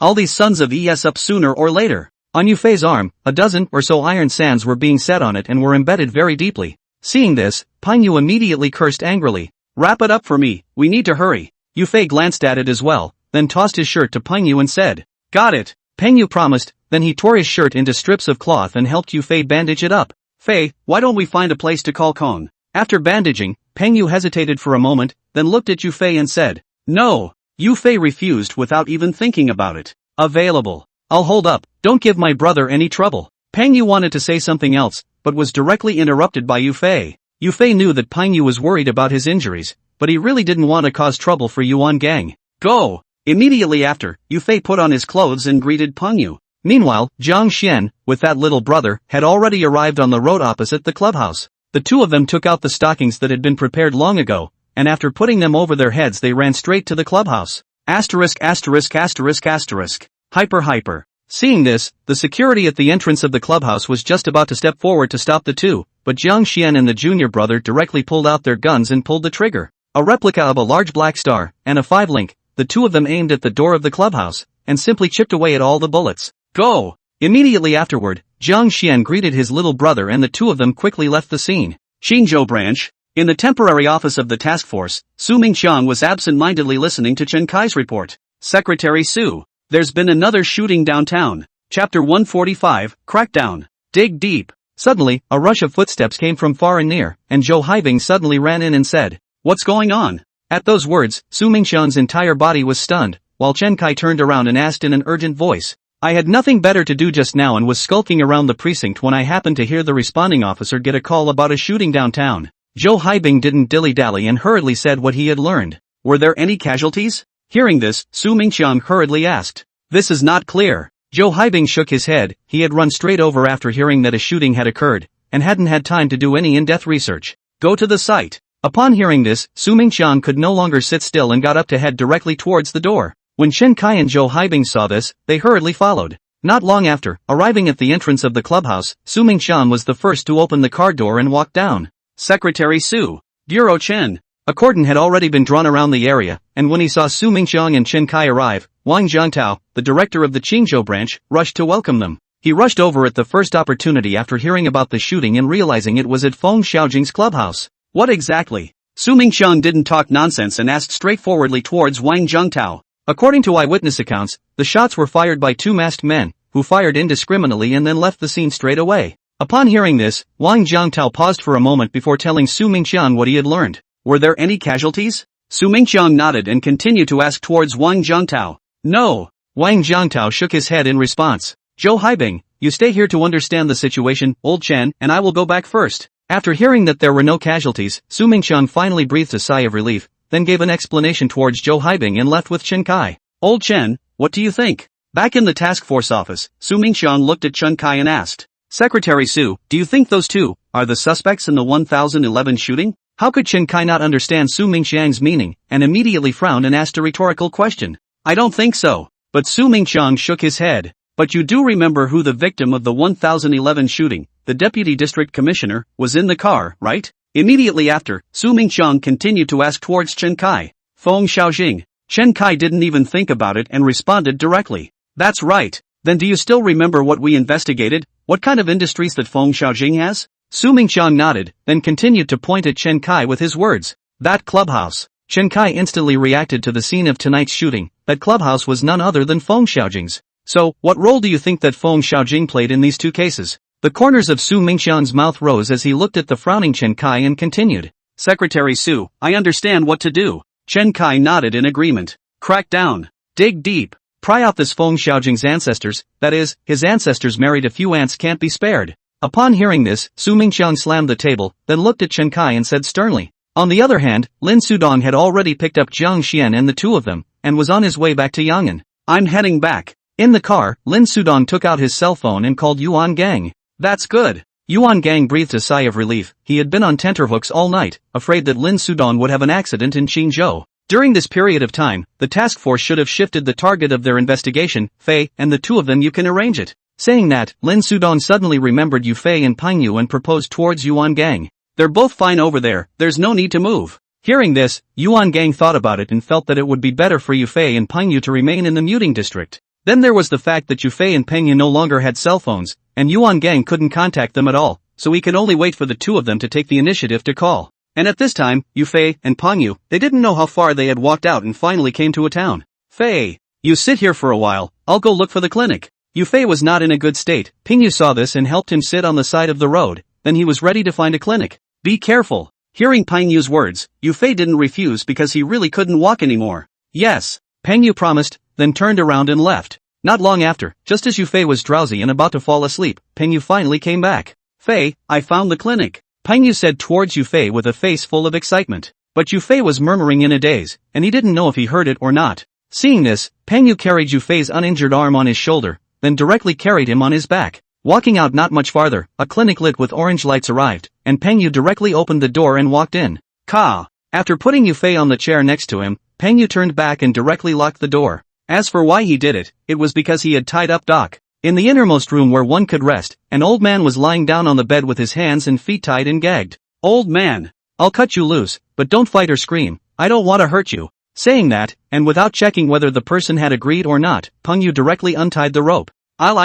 All these sons of Es up sooner or later. On Yufei's arm, a dozen or so iron sands were being set on it and were embedded very deeply. Seeing this, Peng Yu immediately cursed angrily. Wrap it up for me, we need to hurry. Yufei glanced at it as well, then tossed his shirt to Peng Yu and said, got it. Peng Yu promised, then he tore his shirt into strips of cloth and helped Yufei bandage it up. Fei, why don't we find a place to call Kong? After bandaging, Peng Yu hesitated for a moment, then looked at Yufei and said, no. Yufei refused without even thinking about it. Available. I'll hold up, don't give my brother any trouble. Peng Yu wanted to say something else, but was directly interrupted by Yufei. Yufei knew that Peng Yu was worried about his injuries, but he really didn't want to cause trouble for Yuan Gang. Go! Immediately after, Yufei put on his clothes and greeted Peng Yu. Meanwhile, Jiang Xian, with that little brother, had already arrived on the road opposite the clubhouse. The two of them took out the stockings that had been prepared long ago, and after putting them over their heads they ran straight to the clubhouse. Asterisk asterisk asterisk asterisk. Hyper. Seeing this, the security at the entrance of the clubhouse was just about to step forward to stop the two, but Jiang Xian and the junior brother directly pulled out their guns and pulled the trigger. A replica of a large black star, and a 5-link, the two of them aimed at the door of the clubhouse, and simply chipped away at all the bullets. Go! Immediately afterward, Jiang Xian greeted his little brother and the two of them quickly left the scene. Xinzhou branch. In the temporary office of the task force, Su Mingqiang was absent-mindedly listening to Chen Kai's report. Secretary Su. There's been another shooting downtown. Chapter 145, Crackdown. Dig deep. Suddenly, a rush of footsteps came from far and near, and Zhou Haibing suddenly ran in and said, what's going on? At those words, Su Mingqiang's entire body was stunned, while Chen Kai turned around and asked in an urgent voice. I had nothing better to do just now and was skulking around the precinct when I happened to hear the responding officer get a call about a shooting downtown. Zhou Haibing didn't dilly-dally and hurriedly said what he had learned. Were there any casualties? Hearing this, Su Mingqiang hurriedly asked. This is not clear. Zhou Haibing shook his head. He had run straight over after hearing that a shooting had occurred, and hadn't had time to do any in-depth research. Go to the site. Upon hearing this, Su Mingqiang could no longer sit still and got up to head directly towards the door. When Chen Kai and Zhou Haibing saw this, they hurriedly followed. Not long after, arriving at the entrance of the clubhouse, Su Mingqiang was the first to open the car door and walk down. Secretary Su. Bureau Chen. A cordon had already been drawn around the area, and when he saw Su Mingqiang and Chen Kai arrive, Wang Jiangtao, the director of the Qingzhou branch, rushed to welcome them. He rushed over at the first opportunity after hearing about the shooting and realizing it was at Feng Xiaojing's clubhouse. What exactly? Su Mingqiang didn't talk nonsense and asked straightforwardly towards Wang Jiangtao. According to eyewitness accounts, the shots were fired by two masked men, who fired indiscriminately and then left the scene straight away. Upon hearing this, Wang Jiangtao paused for a moment before telling Su Mingqiang what he had learned. Were there any casualties? Su Mingqiang nodded and continued to ask towards Wang Jiangtao. No. Wang Jiangtao shook his head in response. Zhou Haibing, you stay here to understand the situation, old Chen, and I will go back first. After hearing that there were no casualties, Su Mingqiang finally breathed a sigh of relief, then gave an explanation towards Zhou Haibing and left with Chen Kai. Old Chen, what do you think? Back in the task force office, Su Mingqiang looked at Chen Kai and asked. Secretary Su, do you think those two are the suspects in the 1011 shooting? How could Chen Kai not understand Su Mingqiang's meaning, and immediately frowned and asked a rhetorical question? I don't think so. But Su Mingqiang shook his head. But you do remember who the victim of the 1011 shooting, the deputy district commissioner, was in the car, right? Immediately after, Su Mingqiang continued to ask towards Chen Kai. Feng Xiaojing. Chen Kai didn't even think about it and responded directly. That's right. Then do you still remember what we investigated? What kind of industries that Feng Xiaojing has? Su Mingqiang nodded, then continued to point at Chen Kai with his words. That clubhouse. Chen Kai instantly reacted to the scene of tonight's shooting. That clubhouse was none other than Feng Xiaojing's. So, what role do you think that Feng Xiaojing played in these two cases? The corners of Su Mingqiang's mouth rose as he looked at the frowning Chen Kai and continued. Secretary Su, I understand what to do. Chen Kai nodded in agreement. Crack down. Dig deep. Pry out this Feng Xiaojing's ancestors, that is, his ancestors married a few ants can't be spared. Upon hearing this, Su Mingqiang slammed the table, then looked at Chen Kai and said sternly. On the other hand, Lin Sudong had already picked up Jiang Xian and the two of them, and was on his way back to Yang'an. I'm heading back. In the car, Lin Sudong took out his cell phone and called Yuan Gang. That's good. Yuan Gang breathed a sigh of relief. He had been on tenterhooks all night, afraid that Lin Sudong would have an accident in Qingzhou. During this period of time, the task force should have shifted the target of their investigation, Fei, and the two of them you can arrange it. Saying that, Lin Sudong suddenly remembered Yufei and Peng Yu and proposed towards Yuan Gang. They're both fine over there, there's no need to move. Hearing this, Yuan Gang thought about it and felt that it would be better for Yufei and Peng Yu to remain in the muting district. Then there was the fact that Yufei and Peng Yu no longer had cell phones, and Yuan Gang couldn't contact them at all, so he could only wait for the two of them to take the initiative to call. And at this time, Yufei and Peng Yu, they didn't know how far they had walked out and finally came to a town. Fei, you sit here for a while, I'll go look for the clinic. Yufei was not in a good state. Peng Yu saw this and helped him sit on the side of the road, then he was ready to find a clinic. Be careful. Hearing Peng Yu's words, Yufei didn't refuse because he really couldn't walk anymore. Yes, Peng Yu promised, then turned around and left. Not long after, just as Yufei was drowsy and about to fall asleep, Peng Yu finally came back. Fei, I found the clinic, Peng Yu said towards Yufei with a face full of excitement. But Yufei was murmuring in a daze, and he didn't know if he heard it or not. Seeing this, Peng Yu carried Yufei's uninjured arm on his shoulder, then directly carried him on his back. Walking out not much farther, a clinic lit with orange lights arrived, and Peng Yu directly opened the door and walked in. Ka! After putting Yufei on the chair next to him, Peng Yu turned back and directly locked the door. As for why he did it, it was because he had tied up Doc. In the innermost room where one could rest, an old man was lying down on the bed with his hands and feet tied and gagged. Old man, I'll cut you loose, but don't fight or scream, I don't want to hurt you. Saying that, and without checking whether the person had agreed or not, Peng Yu directly untied the rope. I'll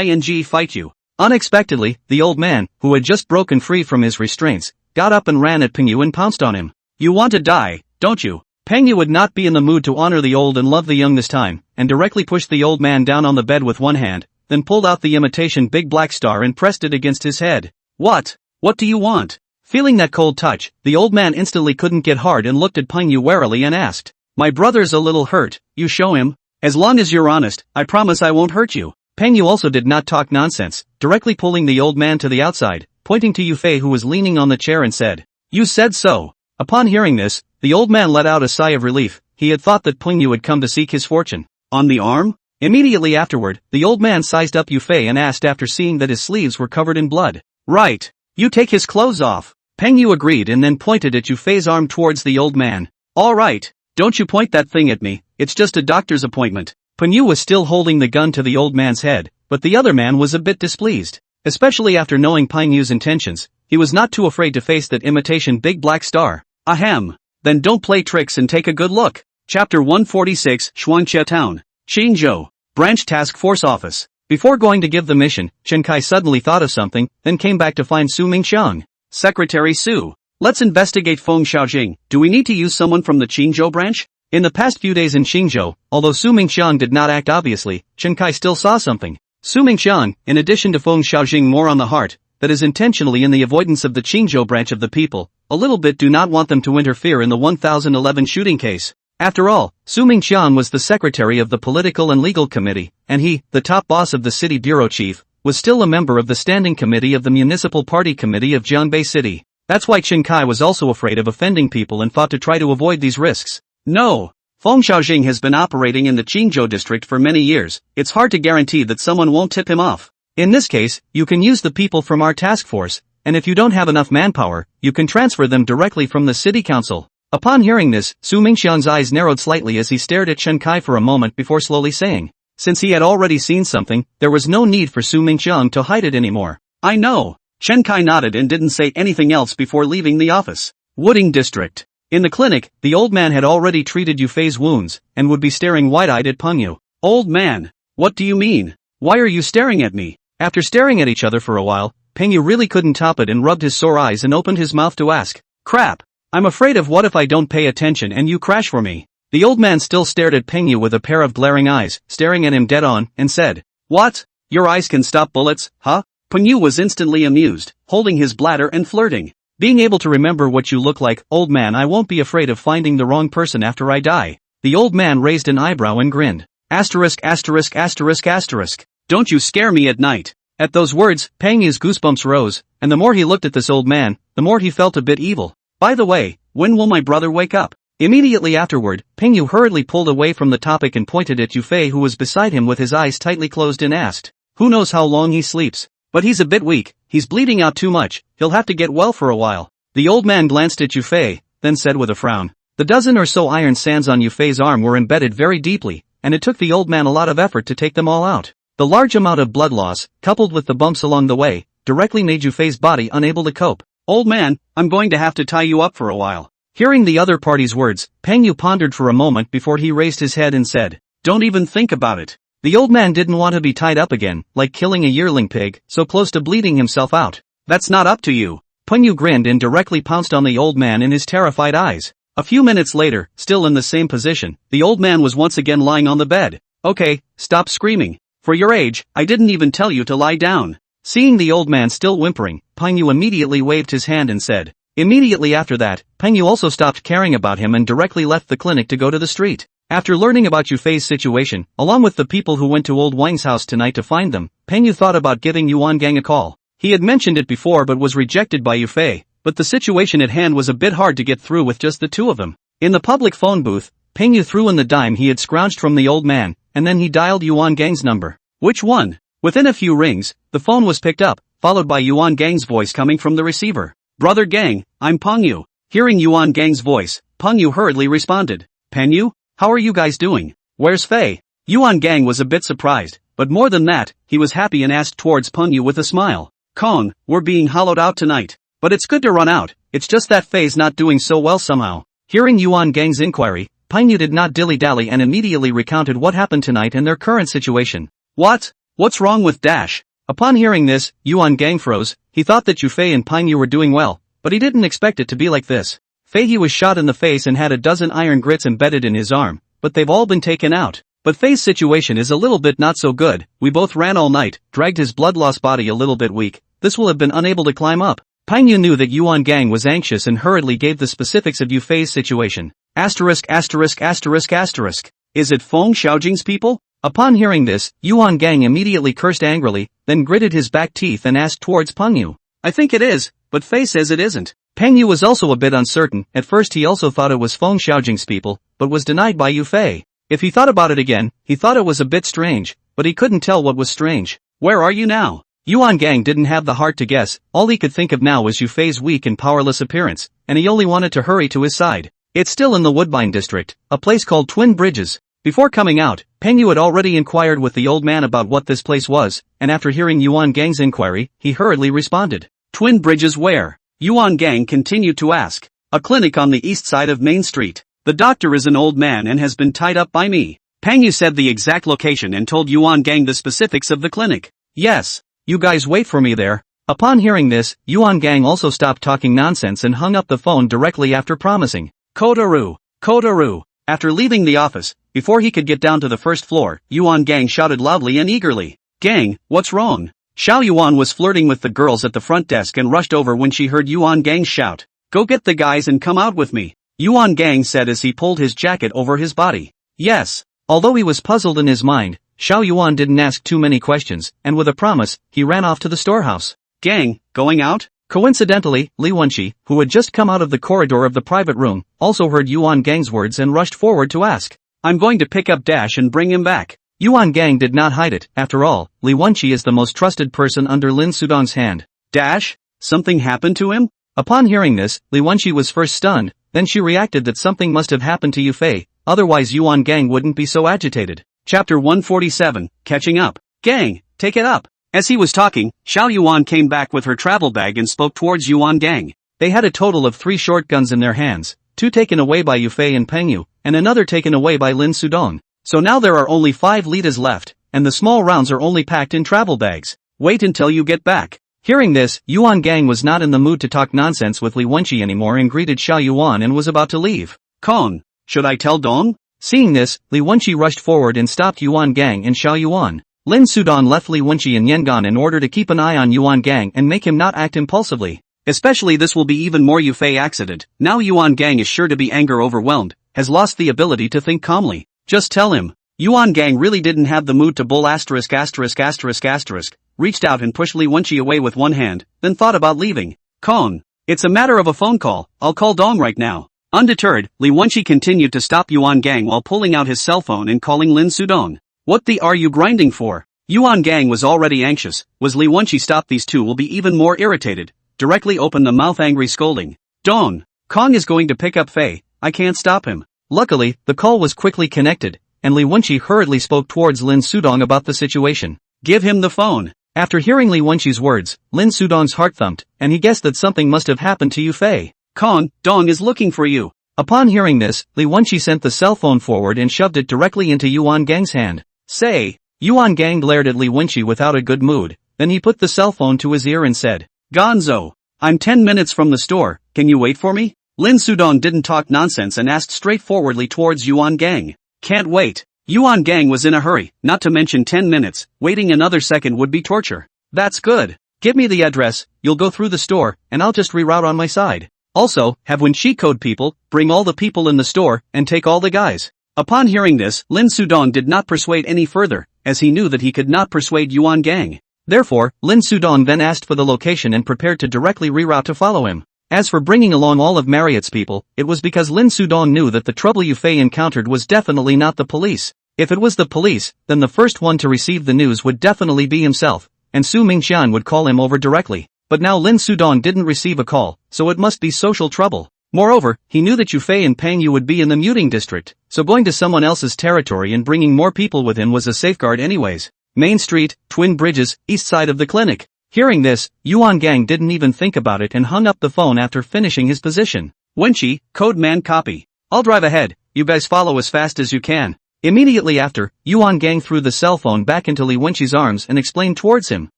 fight you. Unexpectedly, the old man, who had just broken free from his restraints, got up and ran at Peng Yu and pounced on him. You want to die, don't you? Peng Yu would not be in the mood to honor the old and love the young this time, and directly pushed the old man down on the bed with one hand, then pulled out the imitation big black star and pressed it against his head. What? What do you want? Feeling that cold touch, the old man instantly couldn't get hard and looked at Peng Yu warily and asked, My brother's a little hurt, you show him? As long as you're honest, I promise I won't hurt you. Peng Yu also did not talk nonsense, directly pulling the old man to the outside, pointing to Yufei who was leaning on the chair and said, You said so. Upon hearing this, the old man let out a sigh of relief. He had thought that Peng Yu had come to seek his fortune. On the arm? Immediately afterward, the old man sized up Yufei and asked after seeing that his sleeves were covered in blood. Right. You take his clothes off. Peng Yu agreed and then pointed at Yufei's arm towards the old man. All right. Don't you point that thing at me, it's just a doctor's appointment. Peng Yu was still holding the gun to the old man's head, but the other man was a bit displeased. Especially after knowing Peng Yu's intentions, he was not too afraid to face that imitation big black star. Ahem. Then don't play tricks and take a good look. Chapter 146 Shuangxia Town. Qingzhou. Branch Task Force Office. Before going to give the mission, Chen Kai suddenly thought of something, then came back to find Su Mingxiang. Secretary Su. Let's investigate Feng Xiaojing. Do we need to use someone from the Qingzhou branch? In the past few days in Qingzhou, although Su Mingxiang did not act obviously, Chen Kai still saw something. Su Mingxiang, in addition to Feng Xiaojing more on the heart, that is intentionally in the avoidance of the Qingzhou branch of the people, a little bit do not want them to interfere in the 1011 shooting case. After all, Su Mingxiang was the secretary of the political and legal committee, and he, the top boss of the city bureau chief, was still a member of the standing committee of the municipal party committee of Jiangbei City. That's why Chen Kai was also afraid of offending people and fought to try to avoid these risks. No. Feng Xiaojing has been operating in the Qingzhou district for many years, it's hard to guarantee that someone won't tip him off. In this case, you can use the people from our task force, and if you don't have enough manpower, you can transfer them directly from the city council. Upon hearing this, Su Mingxiang's eyes narrowed slightly as he stared at Chen Kai for a moment before slowly saying, since he had already seen something, there was no need for Su Mingxiang to hide it anymore. I know. Chen Kai nodded and didn't say anything else before leaving the office. Wooding District. In the clinic, the old man had already treated Yufei's wounds, and would be staring wide-eyed at Peng Yu. Old man, what do you mean? Why are you staring at me? After staring at each other for a while, Peng Yu really couldn't top it and rubbed his sore eyes and opened his mouth to ask, crap. I'm afraid of what if I don't pay attention and you crash for me? The old man still stared at Peng Yu with a pair of glaring eyes, staring at him dead on, and said, What? Your eyes can stop bullets, huh? Peng Yu was instantly amused, holding his bladder and flirting. Being able to remember what you look like, old man, I won't be afraid of finding the wrong person after I die. The old man raised an eyebrow and grinned. Asterisk asterisk asterisk asterisk. Don't you scare me at night. At those words, Peng Yu's goosebumps rose, and the more he looked at this old man, the more he felt a bit evil. By the way, when will my brother wake up? Immediately afterward, Peng Yu hurriedly pulled away from the topic and pointed at Yufei who was beside him with his eyes tightly closed and asked, Who knows how long he sleeps? But he's a bit weak, he's bleeding out too much, he'll have to get well for a while. The old man glanced at Yufei, then said with a frown. The dozen or so iron sands on Yufei's arm were embedded very deeply, and it took the old man a lot of effort to take them all out. The large amount of blood loss, coupled with the bumps along the way, directly made Yufei's body unable to cope. Old man, I'm going to have to tie you up for a while. Hearing the other party's words, Peng Yu pondered for a moment before he raised his head and said, Don't even think about it. The old man didn't want to be tied up again, like killing a yearling pig, so close to bleeding himself out. That's not up to you. Peng Yu grinned and directly pounced on the old man in his terrified eyes. A few minutes later, still in the same position, the old man was once again lying on the bed. Okay, stop screaming. For your age, I didn't even tell you to lie down. Seeing the old man still whimpering, Peng Yu immediately waved his hand and said. Immediately after that, Peng Yu also stopped caring about him and directly left the clinic to go to the street. After learning about Yufei's situation, along with the people who went to old Wang's house tonight to find them, Peng Yu thought about giving Yuan Gang a call. He had mentioned it before but was rejected by Yufei, but the situation at hand was a bit hard to get through with just the two of them. In the public phone booth, Peng Yu threw in the dime he had scrounged from the old man, and then he dialed Yuan Gang's number. Which one? Within a few rings, the phone was picked up, followed by Yuan Gang's voice coming from the receiver. Brother Gang, I'm Peng Yu. Hearing Yuan Gang's voice, Peng Yu hurriedly responded. Peng Yu? How are you guys doing? Where's Fei? Yuan Gang was a bit surprised, but more than that, he was happy and asked towards Peng Yu with a smile. Kong, we're being hollowed out tonight. But it's good to run out, it's just that Fei's not doing so well somehow. Hearing Yuan Gang's inquiry, Peng Yu did not dilly-dally and immediately recounted what happened tonight and their current situation. What? What's wrong with Dash? Upon hearing this, Yuan Gang froze. He thought that Yufei and Peng Yu were doing well, but he didn't expect it to be like this. Fei was shot in the face and had a dozen iron grits embedded in his arm, but they've all been taken out. But Fei's situation is a little bit not so good. We both ran all night, dragged his blood-loss body a little bit weak. This will have been unable to climb up. Peng Yu knew that Yuan Gang was anxious and hurriedly gave the specifics of Yufei's situation. Asterisk asterisk asterisk asterisk. Is it Feng Xiaojing's people? Upon hearing this, Yuan Gang immediately cursed angrily, then gritted his back teeth and asked towards Peng Yu. I think it is, but Fei says it isn't. Peng Yu was also a bit uncertain. At first he also thought it was Feng Xiaojing's people, but was denied by Yufei. If he thought about it again, he thought it was a bit strange, but he couldn't tell what was strange. Where are you now? Yuan Gang didn't have the heart to guess. All he could think of now was Yufei's weak and powerless appearance, and he only wanted to hurry to his side. It's still in the Woodbine district, a place called Twin Bridges. Before coming out, Peng Yu had already inquired with the old man about what this place was, and after hearing Yuan Gang's inquiry, he hurriedly responded. Twin Bridges where? Yuan Gang continued to ask. A clinic on the east side of Main Street. The doctor is an old man and has been tied up by me. Peng Yu said the exact location and told Yuan Gang the specifics of the clinic. Yes. You guys wait for me there. Upon hearing this, Yuan Gang also stopped talking nonsense and hung up the phone directly after promising. Kotaru. Kotaru. After leaving the office, before he could get down to the first floor, Yuan Gang shouted loudly and eagerly. Gang, what's wrong? Xiao Yuan was flirting with the girls at the front desk and rushed over when she heard Yuan Gang shout. Go get the guys and come out with me. Yuan Gang said as he pulled his jacket over his body. Yes. Although he was puzzled in his mind, Xiao Yuan didn't ask too many questions, and with a promise, he ran off to the storehouse. Gang, going out? Coincidentally, Li Wenqi, who had just come out of the corridor of the private room, also heard Yuan Gang's words and rushed forward to ask. I'm going to pick up Dash and bring him back. Yuan Gang did not hide it. After all, Li Wenqi is the most trusted person under Lin Sudong's hand. Dash? Something happened to him? Upon hearing this, Li Wenqi was first stunned, then she reacted that something must have happened to Yufei, otherwise Yuan Gang wouldn't be so agitated. Chapter 147, Catching Up. Gang, take it up. As he was talking, Xiao Yuan came back with her travel bag and spoke towards Yuan Gang. They had a total of 3 shotguns in their hands, 2 taken away by Yufei and Peng Yu, and another taken away by Lin Sudong. So now there are only 5 litas left, and the small rounds are only packed in travel bags. Wait until you get back. Hearing this, Yuan Gang was not in the mood to talk nonsense with Li Wenqi anymore and greeted Xiao Yuan and was about to leave. Kong, should I tell Dong? Seeing this, Li Wenqi rushed forward and stopped Yuan Gang and Xiao Yuan. Lin Sudong left Li Wenqi and Yangon in order to keep an eye on Yuan Gang and make him not act impulsively. Especially this will be even more Yufei accident. Now Yuan Gang is sure to be anger overwhelmed, has lost the ability to think calmly. Just tell him. Yuan Gang really didn't have the mood to bull asterisk asterisk asterisk asterisk, reached out and pushed Li Wenqi away with one hand, then thought about leaving. Kong, it's a matter of a phone call, I'll call Dong right now. Undeterred, Li Wenqi continued to stop Yuan Gang while pulling out his cell phone and calling Lin Sudong. What the are you grinding for? Yuan Gang was already anxious. Was Li Wenqi stop these two will be even more irritated. Directly opened the mouth angry scolding. Dong, Kong is going to pick up Fei, I can't stop him. Luckily, the call was quickly connected, and Li Wenqi hurriedly spoke towards Lin Sudong about the situation. Give him the phone. After hearing Li Wenqi's words, Lin Sudong's heart thumped, and he guessed that something must have happened to Yufei. Kong, Dong is looking for you. Upon hearing this, Li Wenqi sent the cell phone forward and shoved it directly into Yuan Gang's hand. Say, Yuan Gang glared at Li Wenqi without a good mood, then he put the cell phone to his ear and said, Gonzo. I'm 10 minutes from the store, can you wait for me? Lin Sudong didn't talk nonsense and asked straightforwardly towards Yuan Gang. Can't wait. Yuan Gang was in a hurry, not to mention 10 minutes, waiting another second would be torture. That's good. Give me the address, you'll go through the store, and I'll just reroute on my side. Also, have Wenqi code people, bring all the people in the store, and take all the guys. Upon hearing this, Lin Sudong did not persuade any further, as he knew that he could not persuade Yuan Gang. Therefore, Lin Sudong then asked for the location and prepared to directly reroute to follow him. As for bringing along all of Marriott's people, it was because Lin Sudong knew that the trouble Yufei encountered was definitely not the police. If it was the police, then the first one to receive the news would definitely be himself, and Su Mingxian would call him over directly. But now Lin Sudong didn't receive a call, so it must be social trouble. Moreover, he knew that Yufei and Pang Yu would be in the muting district, so going to someone else's territory and bringing more people with him was a safeguard anyways. Main Street, Twin Bridges, east side of the clinic. Hearing this, Yuan Gang didn't even think about it and hung up the phone after finishing his position. Wenqi, code man copy. I'll drive ahead, you guys follow as fast as you can. Immediately after, Yuan Gang threw the cell phone back into Li Wenqi's arms and explained towards him.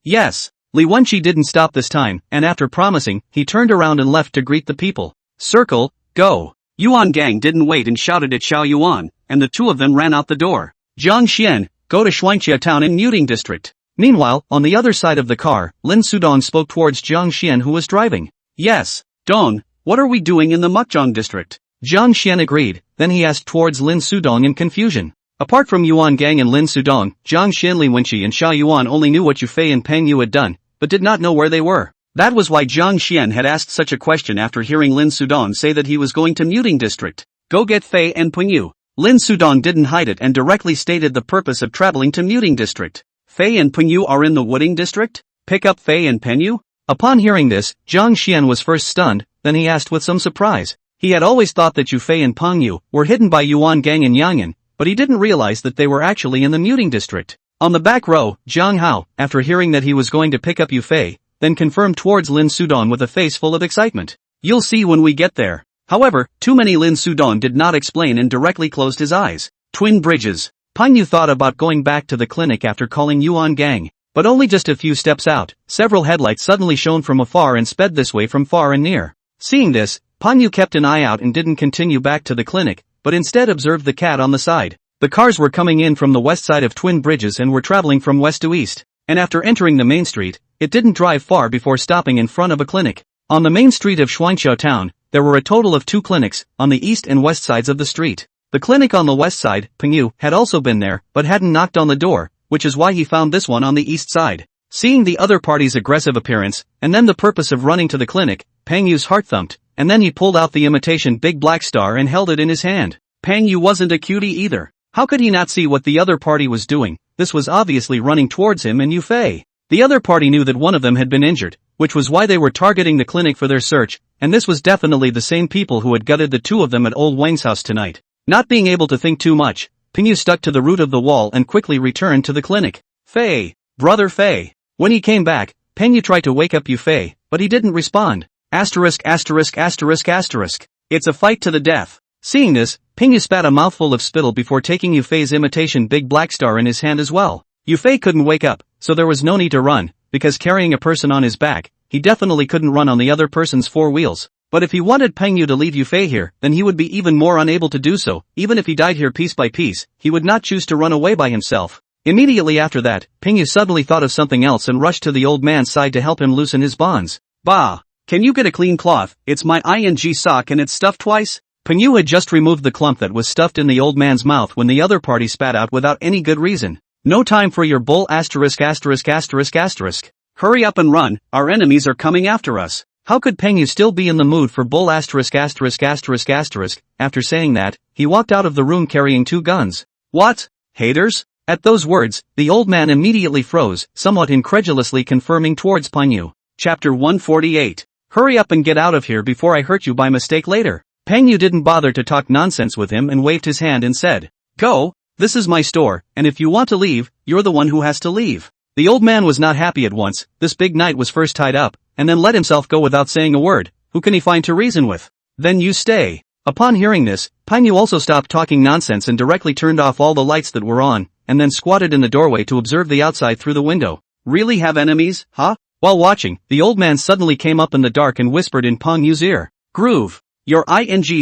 Yes. Li Wenqi didn't stop this time, and after promising, he turned around and left to greet the people. Circle, go. Yuan Gang didn't wait and shouted at Xiao Yuan, and the two of them ran out the door. Jiang Xian, go to Shuangxia town in muting district. Meanwhile, on the other side of the car, Lin Sudong spoke towards Jiang Xian who was driving. Yes, Dong, what are we doing in the Mukzhong district? Jiang Xian agreed, then he asked towards Lin Sudong in confusion. Apart from Yuan Gang and Lin Sudong, Jiang Xian, Li Wenqi and Xiao Yuan only knew what Yufei and Peng Yu had done, but did not know where they were. That was why Jiang Xian had asked such a question after hearing Lin Sudong say that he was going to muting district. Go get Fei and Peng Yu. Lin Sudong didn't hide it and directly stated the purpose of traveling to muting district. Fei and Peng Yu are in the wooding district? Pick up Fei and Peng Yu? Upon hearing this, Jiang Xian was first stunned, then he asked with some surprise. He had always thought that Yufei and Peng Yu were hidden by Yuan Gang and Yangyan, but he didn't realize that they were actually in the muting district. On the back row, Zhang Hao, after hearing that he was going to pick up Yufei, then confirmed towards Lin Sudong with a face full of excitement. You'll see when we get there. However, too many Lin Sudong did not explain and directly closed his eyes. Twin Bridges. Peng Yu thought about going back to the clinic after calling Yuan Gang, but only just a few steps out, several headlights suddenly shone from afar and sped this way from far and near. Seeing this, Peng Yu kept an eye out and didn't continue back to the clinic, but instead observed the cat on the side. The cars were coming in from the west side of Twin Bridges and were traveling from west to east, and after entering the main street, it didn't drive far before stopping in front of a clinic. On the main street of Shuangqiao town, there were a total of 2 clinics, on the east and west sides of the street. The clinic on the west side, Peng Yu, had also been there, but hadn't knocked on the door, which is why he found this one on the east side. Seeing the other party's aggressive appearance, and then the purpose of running to the clinic, Peng Yu's heart thumped, and then he pulled out the imitation big black star and held it in his hand. Peng Yu wasn't a cutie either. How could he not see what the other party was doing? This was obviously running towards him and Yufei. The other party knew that one of them had been injured, which was why they were targeting the clinic for their search, and this was definitely the same people who had gutted the 2 of them at old Wang's house tonight. Not being able to think too much, Peng Yu stuck to the root of the wall and quickly returned to the clinic. Fei, brother Fei. When he came back, Peng Yu tried to wake up Yufei, but he didn't respond. Asterisk asterisk asterisk asterisk. It's a fight to the death. Seeing this, Peng Yu spat a mouthful of spittle before taking Yufei's imitation big black star in his hand as well. Yufei couldn't wake up, so there was no need to run, because carrying a person on his back, he definitely couldn't run on the other person's 4 wheels. But if he wanted Peng Yu to leave Yufei here, then he would be even more unable to do so. Even if he died here piece by piece, he would not choose to run away by himself. Immediately after that, Peng Yu suddenly thought of something else and rushed to the old man's side to help him loosen his bonds. Bah! Can you get a clean cloth? It's my ing sock and it's stuffed twice? Peng Yu had just removed the clump that was stuffed in the old man's mouth when the other party spat out without any good reason. No time for your bull asterisk asterisk asterisk asterisk. Hurry up and run, our enemies are coming after us. How could Peng Yu still be in the mood for bull asterisk asterisk asterisk asterisk? After saying that, he walked out of the room carrying 2 guns. What? Haters? At those words, the old man immediately froze, somewhat incredulously confirming towards Peng Yu. Chapter 148. Hurry up and get out of here before I hurt you by mistake later. Peng Yu didn't bother to talk nonsense with him and waved his hand and said, Go, this is my store, and if you want to leave, you're the one who has to leave. The old man was not happy at once. This big knight was first tied up, and then let himself go without saying a word. Who can he find to reason with? Then you stay. Upon hearing this, Peng Yu also stopped talking nonsense and directly turned off all the lights that were on, and then squatted in the doorway to observe the outside through the window. Really have enemies, huh? While watching, the old man suddenly came up in the dark and whispered in Peng Yu's ear. Groove. You're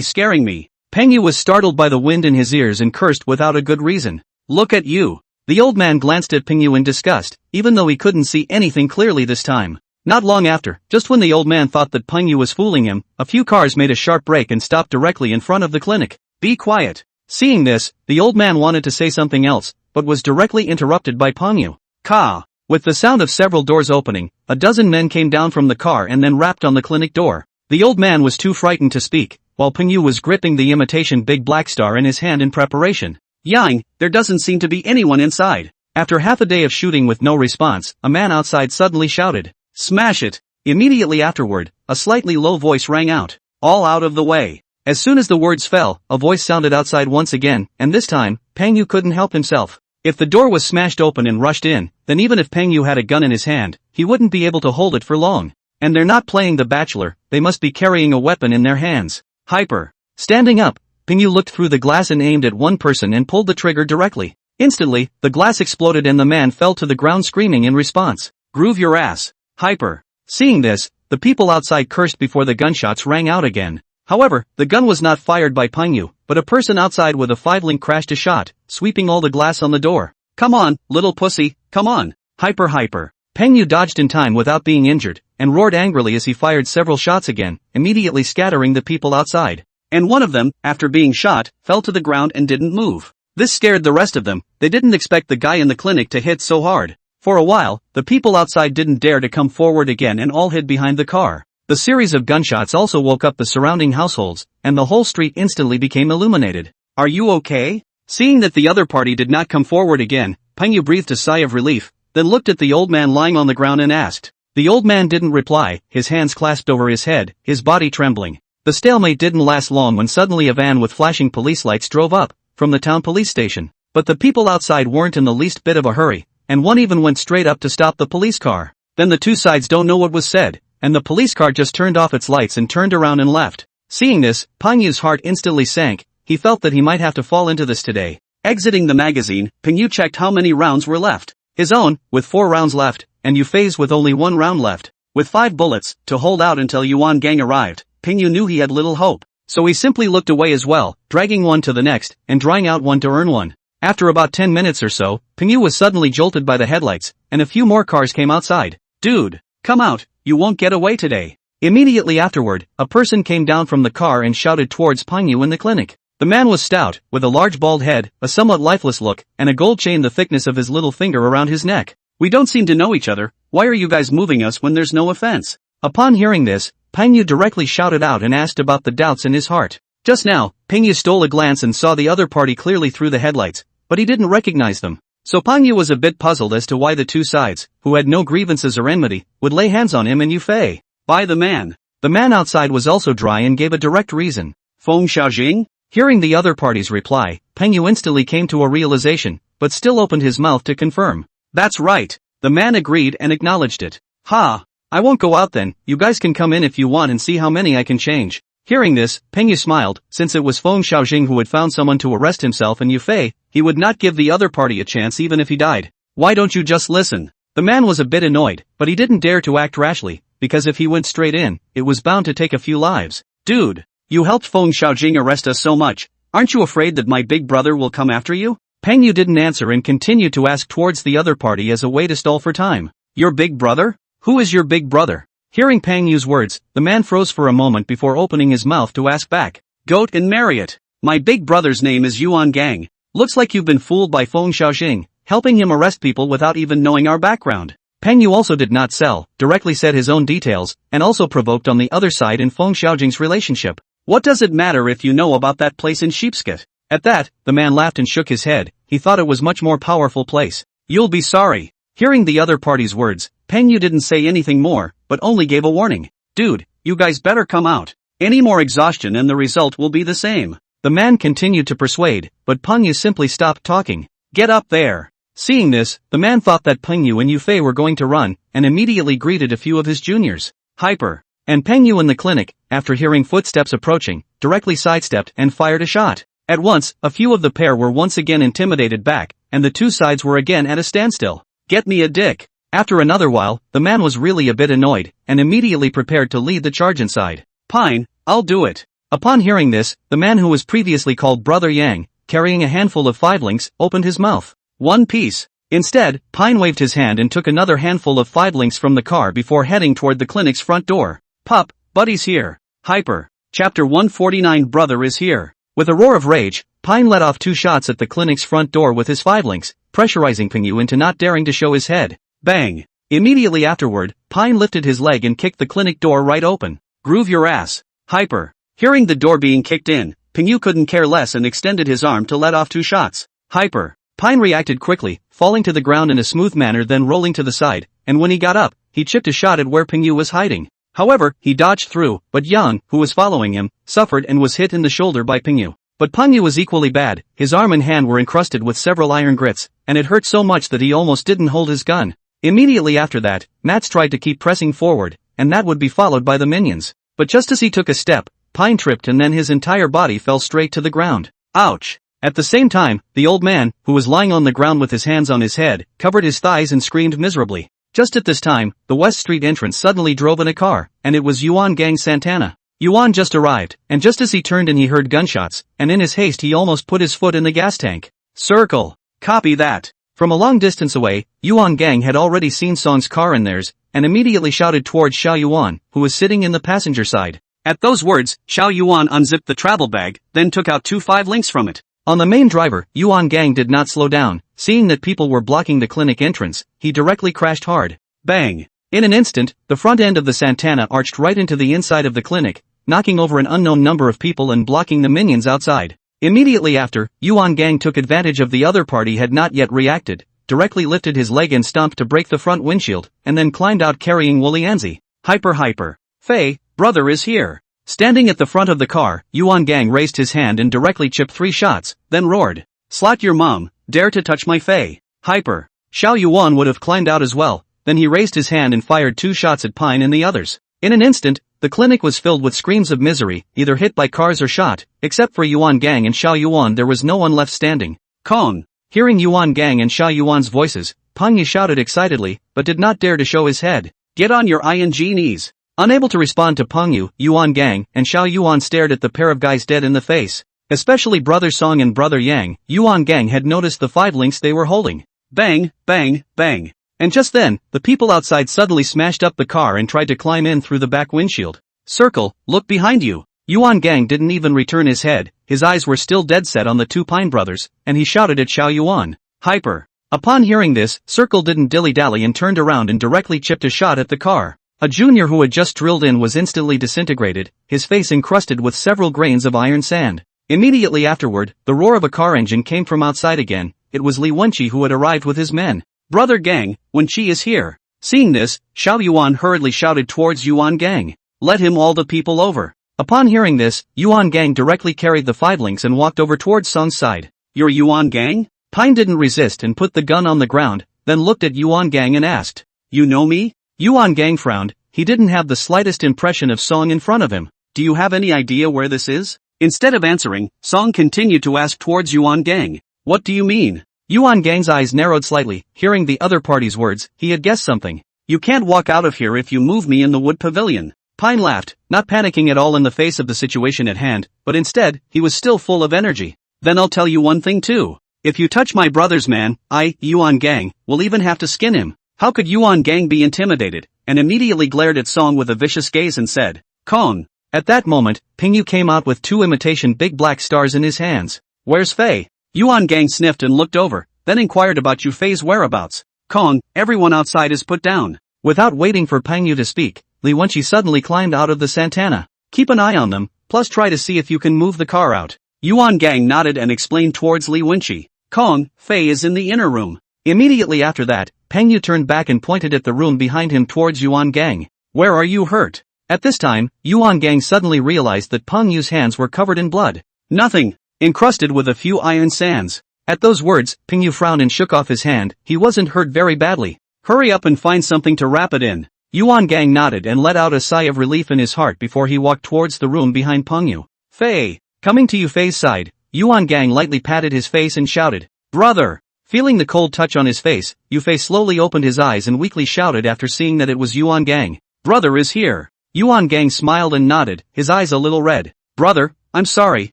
scaring me. Peng Yu was startled by the wind in his ears and cursed without a good reason. Look at you. The old man glanced at Peng Yu in disgust, even though he couldn't see anything clearly this time. Not long after, just when the old man thought that Peng Yu was fooling him, a few cars made a sharp break and stopped directly in front of the clinic. Be quiet. Seeing this, the old man wanted to say something else, but was directly interrupted by Peng Yu. Ka. With the sound of several doors opening, a dozen men came down from the car and then rapped on the clinic door. The old man was too frightened to speak, while Peng Yu was gripping the imitation Big Black Star in his hand in preparation. Yang, there doesn't seem to be anyone inside. After half a day of shooting with no response, a man outside suddenly shouted, "Smash it!" Immediately afterward, a slightly low voice rang out, "All out of the way." As soon as the words fell, a voice sounded outside once again, and this time, Peng Yu couldn't help himself. If the door was smashed open and rushed in, then even if Peng Yu had a gun in his hand, he wouldn't be able to hold it for long. And they're not playing the Bachelor, they must be carrying a weapon in their hands. Hyper. Standing up, Peng Yu looked through the glass and aimed at one person and pulled the trigger directly. Instantly, the glass exploded and the man fell to the ground screaming in response. Groove your ass. Hyper. Seeing this, the people outside cursed before the gunshots rang out again. However, the gun was not fired by Peng Yu, but a person outside with a 5-link crashed a shot, sweeping all the glass on the door. Come on, little pussy, come on. Hyper. Peng Yu dodged in time without being injured, and roared angrily as he fired several shots again, immediately scattering the people outside. And one of them, after being shot, fell to the ground and didn't move. This scared the rest of them. They didn't expect the guy in the clinic to hit so hard. For a while, the people outside didn't dare to come forward again and all hid behind the car. The series of gunshots also woke up the surrounding households, and the whole street instantly became illuminated. Are you okay? Seeing that the other party did not come forward again, Peng Yu breathed a sigh of relief, then looked at the old man lying on the ground and asked. The old man didn't reply, his hands clasped over his head, his body trembling. The stalemate didn't last long when suddenly a van with flashing police lights drove up, from the town police station. But the people outside weren't in the least bit of a hurry, and one even went straight up to stop the police car. Then the two sides don't know what was said, and the police car just turned off its lights and turned around and left. Seeing this, Peng Yu's heart instantly sank. He felt that he might have to fall into this today. Exiting the magazine, Peng Yu checked how many rounds were left. His own, with 4 rounds left, and Yufei's with only 1 round left. With 5 bullets, to hold out until Yuan Gang arrived, Peng Yu knew he had little hope. So he simply looked away as well, dragging one to the next, and drawing out one to earn one. After about 10 minutes or so, Peng Yu was suddenly jolted by the headlights, and a few more cars came outside. Dude, come out, you won't get away today. Immediately afterward, a person came down from the car and shouted towards Peng Yu in the clinic. The man was stout, with a large bald head, a somewhat lifeless look, and a gold chain the thickness of his little finger around his neck. We don't seem to know each other, why are you guys moving us when there's no offense? Upon hearing this, Peng Yu directly shouted out and asked about the doubts in his heart. Just now, Peng Yu stole a glance and saw the other party clearly through the headlights, but he didn't recognize them. So Peng Yu was a bit puzzled as to why the two sides, who had no grievances or enmity, would lay hands on him and Yufei. By the man. The man outside was also dry and gave a direct reason. Feng Xiaojing? Hearing the other party's reply, Peng Yu instantly came to a realization, but still opened his mouth to confirm. That's right. The man agreed and acknowledged it. Ha! I won't go out then, you guys can come in if you want and see how many I can change. Hearing this, Peng Yu smiled, since it was Feng Xiaojing who had found someone to arrest himself and Yufei, he would not give the other party a chance even if he died. Why don't you just listen? The man was a bit annoyed, but he didn't dare to act rashly, because if he went straight in, it was bound to take a few lives. Dude, you helped Feng Xiaojing arrest us so much, aren't you afraid that my big brother will come after you? Peng Yu didn't answer and continued to ask towards the other party as a way to stall for time. Your big brother? Who is your big brother? Hearing Peng Yu's words, the man froze for a moment before opening his mouth to ask back. Goat and marry it. My big brother's name is Yuan Gang. Looks like you've been fooled by Feng Xiaojing, helping him arrest people without even knowing our background. Peng Yu also did not sell, directly said his own details, and also provoked on the other side in Feng Xiaojing's relationship. What does it matter if you know about that place in Sheepscot? At that, the man laughed and shook his head. He thought it was much more powerful place. You'll be sorry. Hearing the other party's words, Peng Yu didn't say anything more, but only gave a warning. Dude, you guys better come out. Any more exhaustion and the result will be the same. The man continued to persuade, but Peng Yu simply stopped talking. Get up there. Seeing this, the man thought that Peng Yu and Yufei were going to run, and immediately greeted a few of his juniors. Hyper. And Peng Yu in the clinic, after hearing footsteps approaching, directly sidestepped and fired a shot. At once, a few of the pair were once again intimidated back, and the two sides were again at a standstill. Get me a dick. After another while, the man was really a bit annoyed, and immediately prepared to lead the charge inside. Pine, I'll do it. Upon hearing this, the man who was previously called Brother Yang, carrying a handful of fivelinks, opened his mouth. One piece. Instead, Pine waved his hand and took another handful of fivelinks from the car before heading toward the clinic's front door. Pup, buddy's here. Hyper. Chapter 149 Brother is here. With a roar of rage, Pine let off 2 shots at the clinic's front door with his fivelinks, pressurizing Pingyu into not daring to show his head. Bang. Immediately afterward, Pine lifted his leg and kicked the clinic door right open. Groove your ass. Hyper. Hearing the door being kicked in, Pingyu couldn't care less and extended his arm to let off 2 shots. Hyper. Pine reacted quickly, falling to the ground in a smooth manner then rolling to the side, and when he got up, he chipped a shot at where Pingyu was hiding. However, he dodged through, but Yang, who was following him, suffered and was hit in the shoulder by Pingyu. But Pingyu was equally bad, his arm and hand were encrusted with several iron grits, and it hurt so much that he almost didn't hold his gun. Immediately after that, Mats tried to keep pressing forward, and that would be followed by the minions. But just as he took a step, Pine tripped and then his entire body fell straight to the ground. Ouch! At the same time, the old man, who was lying on the ground with his hands on his head, covered his thighs and screamed miserably. Just at this time, the West Street entrance suddenly drove in a car, and it was Yuan Gang Santana. Yuan just arrived, and just as he turned and he heard gunshots, and in his haste he almost put his foot in the gas tank. Circle. Copy that. From a long distance away, Yuan Gang had already seen Song's car and theirs, and immediately shouted towards Xiao Yuan, who was sitting in the passenger side. At those words, Xiao Yuan unzipped the travel bag, then took out 2 fivelinks from it. On the main driver, Yuan Gang did not slow down. Seeing that people were blocking the clinic entrance, he directly crashed hard. Bang! In an instant, the front end of the Santana arched right into the inside of the clinic, knocking over an unknown number of people and blocking the minions outside. Immediately after, Yuan Gang took advantage of the other party had not yet reacted, directly lifted his leg and stomped to break the front windshield, and then climbed out carrying Wooly Anzi. Hyper. Fei, brother is here. Standing at the front of the car, Yuan Gang raised his hand and directly chipped 3 shots, then roared. Slot your mom, dare to touch my Fei. Hyper. Xiao Yuan would have climbed out as well, then he raised his hand and fired 2 shots at Pine and the others. In an instant, the clinic was filled with screams of misery, either hit by cars or shot. Except for Yuan Gang and Xiao Yuan there was no one left standing. Kong. Hearing Yuan Gang and Xiao Yuan's voices, Pang Yi shouted excitedly, but did not dare to show his head. Get on your ing knees. Unable to respond to Peng Yu, Yuan Gang and Xiao Yuan stared at the pair of guys dead in the face. Especially Brother Song and Brother Yang, Yuan Gang had noticed the fivelinks they were holding. Bang, bang, bang. And just then, the people outside suddenly smashed up the car and tried to climb in through the back windshield. Circle, look behind you. Yuan Gang didn't even return his head, his eyes were still dead set on the 2 Pine brothers, and he shouted at Xiao Yuan. Hyper. Upon hearing this, Circle didn't dilly-dally and turned around and directly chipped a shot at the car. A junior who had just drilled in was instantly disintegrated, his face encrusted with several grains of iron sand. Immediately afterward, the roar of a car engine came from outside again. It was Li Wenqi who had arrived with his men. Brother Gang, Wenqi is here. Seeing this, Xiao Yuan hurriedly shouted towards Yuan Gang. Let him all the people over. Upon hearing this, Yuan Gang directly carried the fivelinks and walked over towards Song's side. You're Yuan Gang? Pine didn't resist and put the gun on the ground, then looked at Yuan Gang and asked. You know me? Yuan Gang frowned, he didn't have the slightest impression of Song in front of him. Do you have any idea where this is? Instead of answering, Song continued to ask towards Yuan Gang. What do you mean? Yuan Gang's eyes narrowed slightly, hearing the other party's words, he had guessed something. You can't walk out of here if you move me in the wood pavilion. Pine laughed, not panicking at all in the face of the situation at hand, but instead, he was still full of energy. Then I'll tell you one thing too. If you touch my brother's man, Yuan Gang, will even have to skin him. How could Yuan Gang be intimidated? And immediately glared at Song with a vicious gaze and said, Kong. At that moment, Pingyu came out with 2 imitation big black stars in his hands. Where's Fei? Yuan Gang sniffed and looked over, then inquired about Fei's whereabouts. Kong, everyone outside is put down. Without waiting for Pingyu to speak, Li Wenqi suddenly climbed out of the Santana. Keep an eye on them, plus try to see if you can move the car out. Yuan Gang nodded and explained towards Li Wenqi. Kong, Fei is in the inner room. Immediately after that, Peng Yu turned back and pointed at the room behind him towards Yuan Gang. Where are you hurt? At this time, Yuan Gang suddenly realized that Peng Yu's hands were covered in blood. Nothing, encrusted with a few iron sands. At those words, Peng Yu frowned and shook off his hand, he wasn't hurt very badly. Hurry up and find something to wrap it in. Yuan Gang nodded and let out a sigh of relief in his heart before he walked towards the room behind Peng Yu. Fei. Coming to Fei's side, Yuan Gang lightly patted his face and shouted, Brother! Feeling the cold touch on his face, Yufei slowly opened his eyes and weakly shouted after seeing that it was Yuan Gang. "Brother is here." Yuan Gang smiled and nodded, his eyes a little red. "Brother, I'm sorry."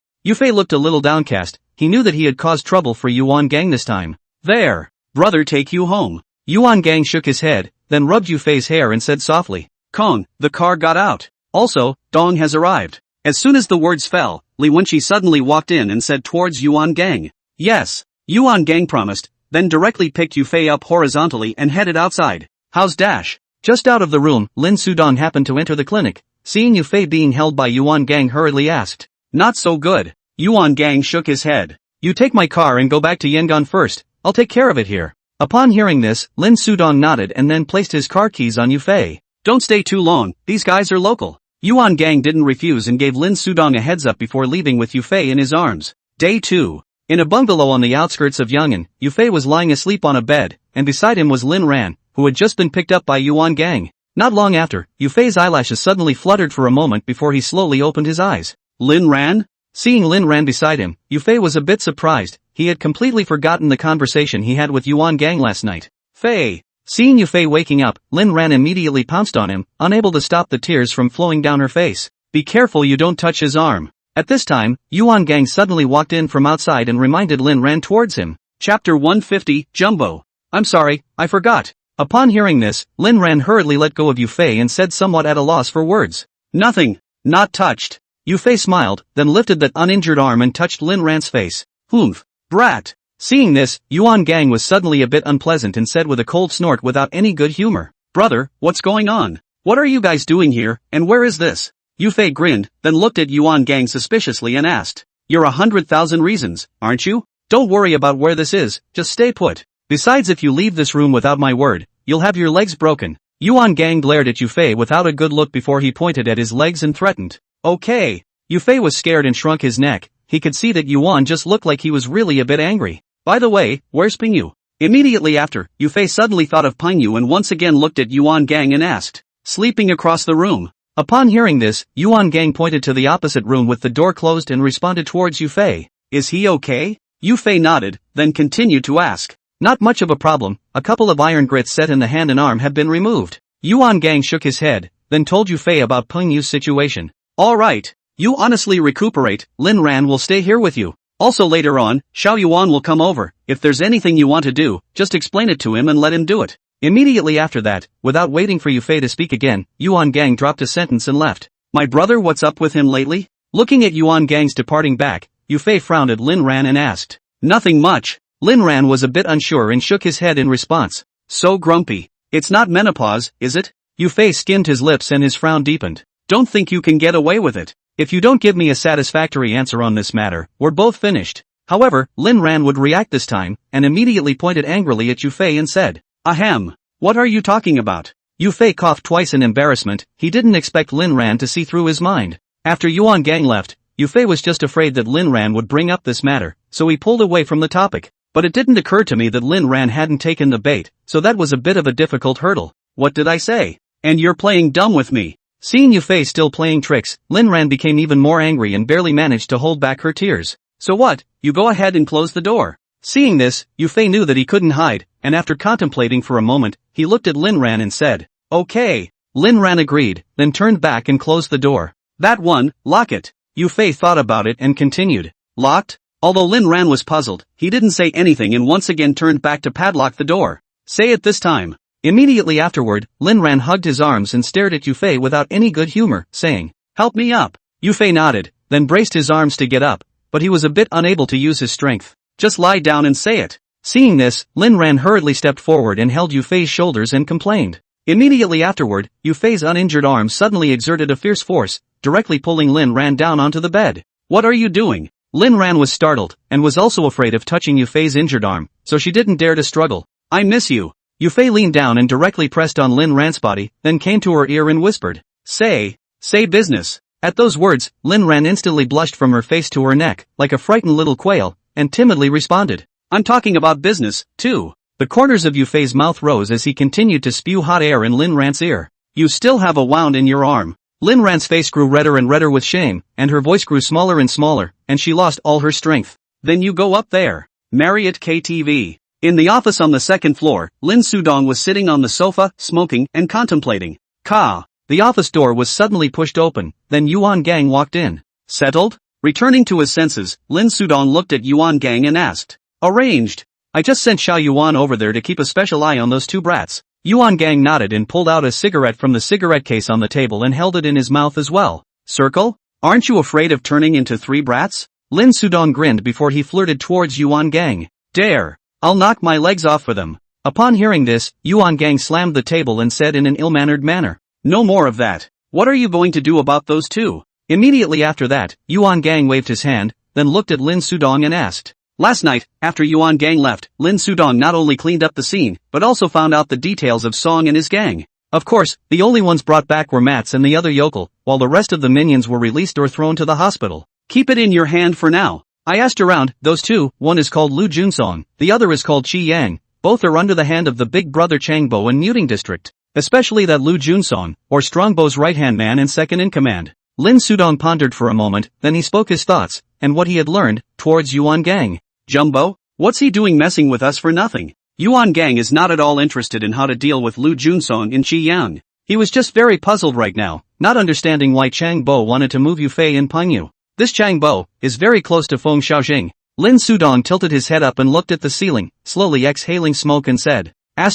Yufei looked a little downcast, he knew that he had caused trouble for Yuan Gang this time. "There. Brother take you home." Yuan Gang shook his head, then rubbed Yufei's hair and said softly, "Kong, the car got out. Also, Dong has arrived." As soon as the words fell, Li Wenqi suddenly walked in and said towards Yuan Gang, "Yes." Yuan Gang promised, then directly picked Yufei up horizontally and headed outside. "How's Dash?" Just out of the room, Lin Sudong happened to enter the clinic. Seeing Yufei being held by Yuan Gang hurriedly asked, "Not so good." Yuan Gang shook his head. "You take my car and go back to Yangon first, I'll take care of it here." Upon hearing this, Lin Sudong nodded and then placed his car keys on Yufei. "Don't stay too long, these guys are local." Yuan Gang didn't refuse and gave Lin Sudong a heads up before leaving with Yufei in his arms. Day 2. In a bungalow on the outskirts of Yangon, Yufei was lying asleep on a bed, and beside him was Lin Ran, who had just been picked up by Yuan Gang. Not long after, Yufei's eyelashes suddenly fluttered for a moment before he slowly opened his eyes. "Lin Ran?" Seeing Lin Ran beside him, Yufei was a bit surprised. He had completely forgotten the conversation he had with Yuan Gang last night. "Fei." Seeing Yufei waking up, Lin Ran immediately pounced on him, unable to stop the tears from flowing down her face. "Be careful you don't touch his arm." At this time, Yuan Gang suddenly walked in from outside and reminded Lin Ran towards him. Chapter 150, Jumbo. "I'm sorry, I forgot." Upon hearing this, Lin Ran hurriedly let go of Yufei and said somewhat at a loss for words, "Nothing. Not touched." Yufei smiled, then lifted that uninjured arm and touched Lin Ran's face. "Humph. Brat." Seeing this, Yuan Gang was suddenly a bit unpleasant and said with a cold snort without any good humor, "Brother, what's going on? What are you guys doing here, and where is this?" Yufei grinned, then looked at Yuan Gang suspiciously and asked, "You're 100,000 reasons, aren't you? Don't worry about where this is, just stay put. Besides, if you leave this room without my word, you'll have your legs broken." Yuan Gang glared at Yufei without a good look before he pointed at his legs and threatened, "Okay." Yufei was scared and shrunk his neck. He could see that Yuan just looked like he was really a bit angry. "By the way, where's Pingyu?" Immediately after, Yufei suddenly thought of Pingyu and once again looked at Yuan Gang and asked, "Sleeping across the room." Upon hearing this, Yuan Gang pointed to the opposite room with the door closed and responded towards Yufei, "Is he okay?" Yufei nodded, then continued to ask, "Not much of a problem, a couple of iron grits set in the hand and arm have been removed." Yuan Gang shook his head, then told Yufei about Pingyu's situation. "All right. You honestly recuperate, Lin Ran will stay here with you. Also later on, Xiao Yuan will come over. If there's anything you want to do, just explain it to him and let him do it." Immediately after that, without waiting for Yufei to speak again, Yuan Gang dropped a sentence and left. "My brother, what's up with him lately?" Looking at Yuan Gang's departing back, Yufei frowned at Lin Ran and asked, "Nothing much." Lin Ran was a bit unsure and shook his head in response. "So grumpy. It's not menopause, is it?" Yufei skimmed his lips and his frown deepened. "Don't think you can get away with it. If you don't give me a satisfactory answer on this matter, we're both finished." However, Lin Ran would react this time, and immediately pointed angrily at Yufei and said, "Ahem. What are you talking about?" Yufei coughed twice in embarrassment. He didn't expect Lin Ran to see through his mind. After Yuan Gang left, Yufei was just afraid that Lin Ran would bring up this matter, so he pulled away from the topic. But it didn't occur to me that Lin Ran hadn't taken the bait, so that was a bit of a difficult hurdle. "What did I say? And you're playing dumb with me." Seeing Yufei still playing tricks, Lin Ran became even more angry and barely managed to hold back her tears. "So what, you go ahead and close the door." Seeing this, Yufei knew that he couldn't hide, and after contemplating for a moment, he looked at Lin Ran and said, "Okay." Lin Ran agreed, then turned back and closed the door. "That one, lock it." Yufei thought about it and continued, "Locked?" Although Lin Ran was puzzled, he didn't say anything and once again turned back to padlock the door. "Say it this time." Immediately afterward, Lin Ran hugged his arms and stared at Yufei without any good humor, saying, "Help me up." Yufei nodded, then braced his arms to get up, but he was a bit unable to use his strength. "Just lie down and say it." Seeing this, Lin Ran hurriedly stepped forward and held Yufei's shoulders and complained. Immediately afterward, Yufei's uninjured arm suddenly exerted a fierce force, directly pulling Lin Ran down onto the bed. "What are you doing?" Lin Ran was startled, and was also afraid of touching Yufei's injured arm, so she didn't dare to struggle. "I miss you." Yufei leaned down and directly pressed on Lin Ran's body, then came to her ear and whispered, Say business." At those words, Lin Ran instantly blushed from her face to her neck, like a frightened little quail, and timidly responded, "I'm talking about business, too." The corners of Yufei's mouth rose as he continued to spew hot air in Lin Ran's ear. "You still have a wound in your arm." Lin Ran's face grew redder and redder with shame, and her voice grew smaller and smaller, and she lost all her strength. "Then you go up there. Marry it KTV. In the office on the second floor, Lin Sudong was sitting on the sofa, smoking and contemplating. The office door was suddenly pushed open, then Yuan Gang walked in. Settled? Returning to his senses, Lin Sudong looked at Yuan Gang and asked. Arranged. I just sent Xia Yuan over there to keep a special eye on those two brats. Yuan Gang nodded and pulled out a cigarette from the cigarette case on the table and held it in his mouth as well. Circle? Aren't you afraid of turning into 3 brats? Lin Sudong grinned before he flirted towards Yuan Gang. Dare. I'll knock my legs off for them. Upon hearing this, Yuan Gang slammed the table and said in an ill-mannered manner. No more of that. What are you going to do about those two? Immediately after that, Yuan Gang waved his hand, then looked at Lin Sudong and asked. Last night, after Yuan Gang left, Lin Sudong not only cleaned up the scene, but also found out the details of Song and his gang. Of course, the only ones brought back were Mats and the other yokel, while the rest of the minions were released or thrown to the hospital. Keep it in your hand for now. I asked around, those two, one is called Lu Junsong, the other is called Qi Yang, both are under the hand of the big brother Changbo in Muting District. Especially that Lu Junsong, or Strongbo's right-hand man and second-in-command. Lin Sudong pondered for a moment, then he spoke his thoughts, and what he had learned, towards Yuan Gang. Jumbo? What's he doing messing with us for nothing? Yuan Gang is not at all interested in how to deal with Lu Junsong and Qi Yang. He was just very puzzled right now, not understanding why Changbo wanted to move Yufei and Pengyu. This Changbo is very close to Feng Xiaojing. Lin Sudong tilted his head up and looked at the ceiling, slowly exhaling smoke and said, It's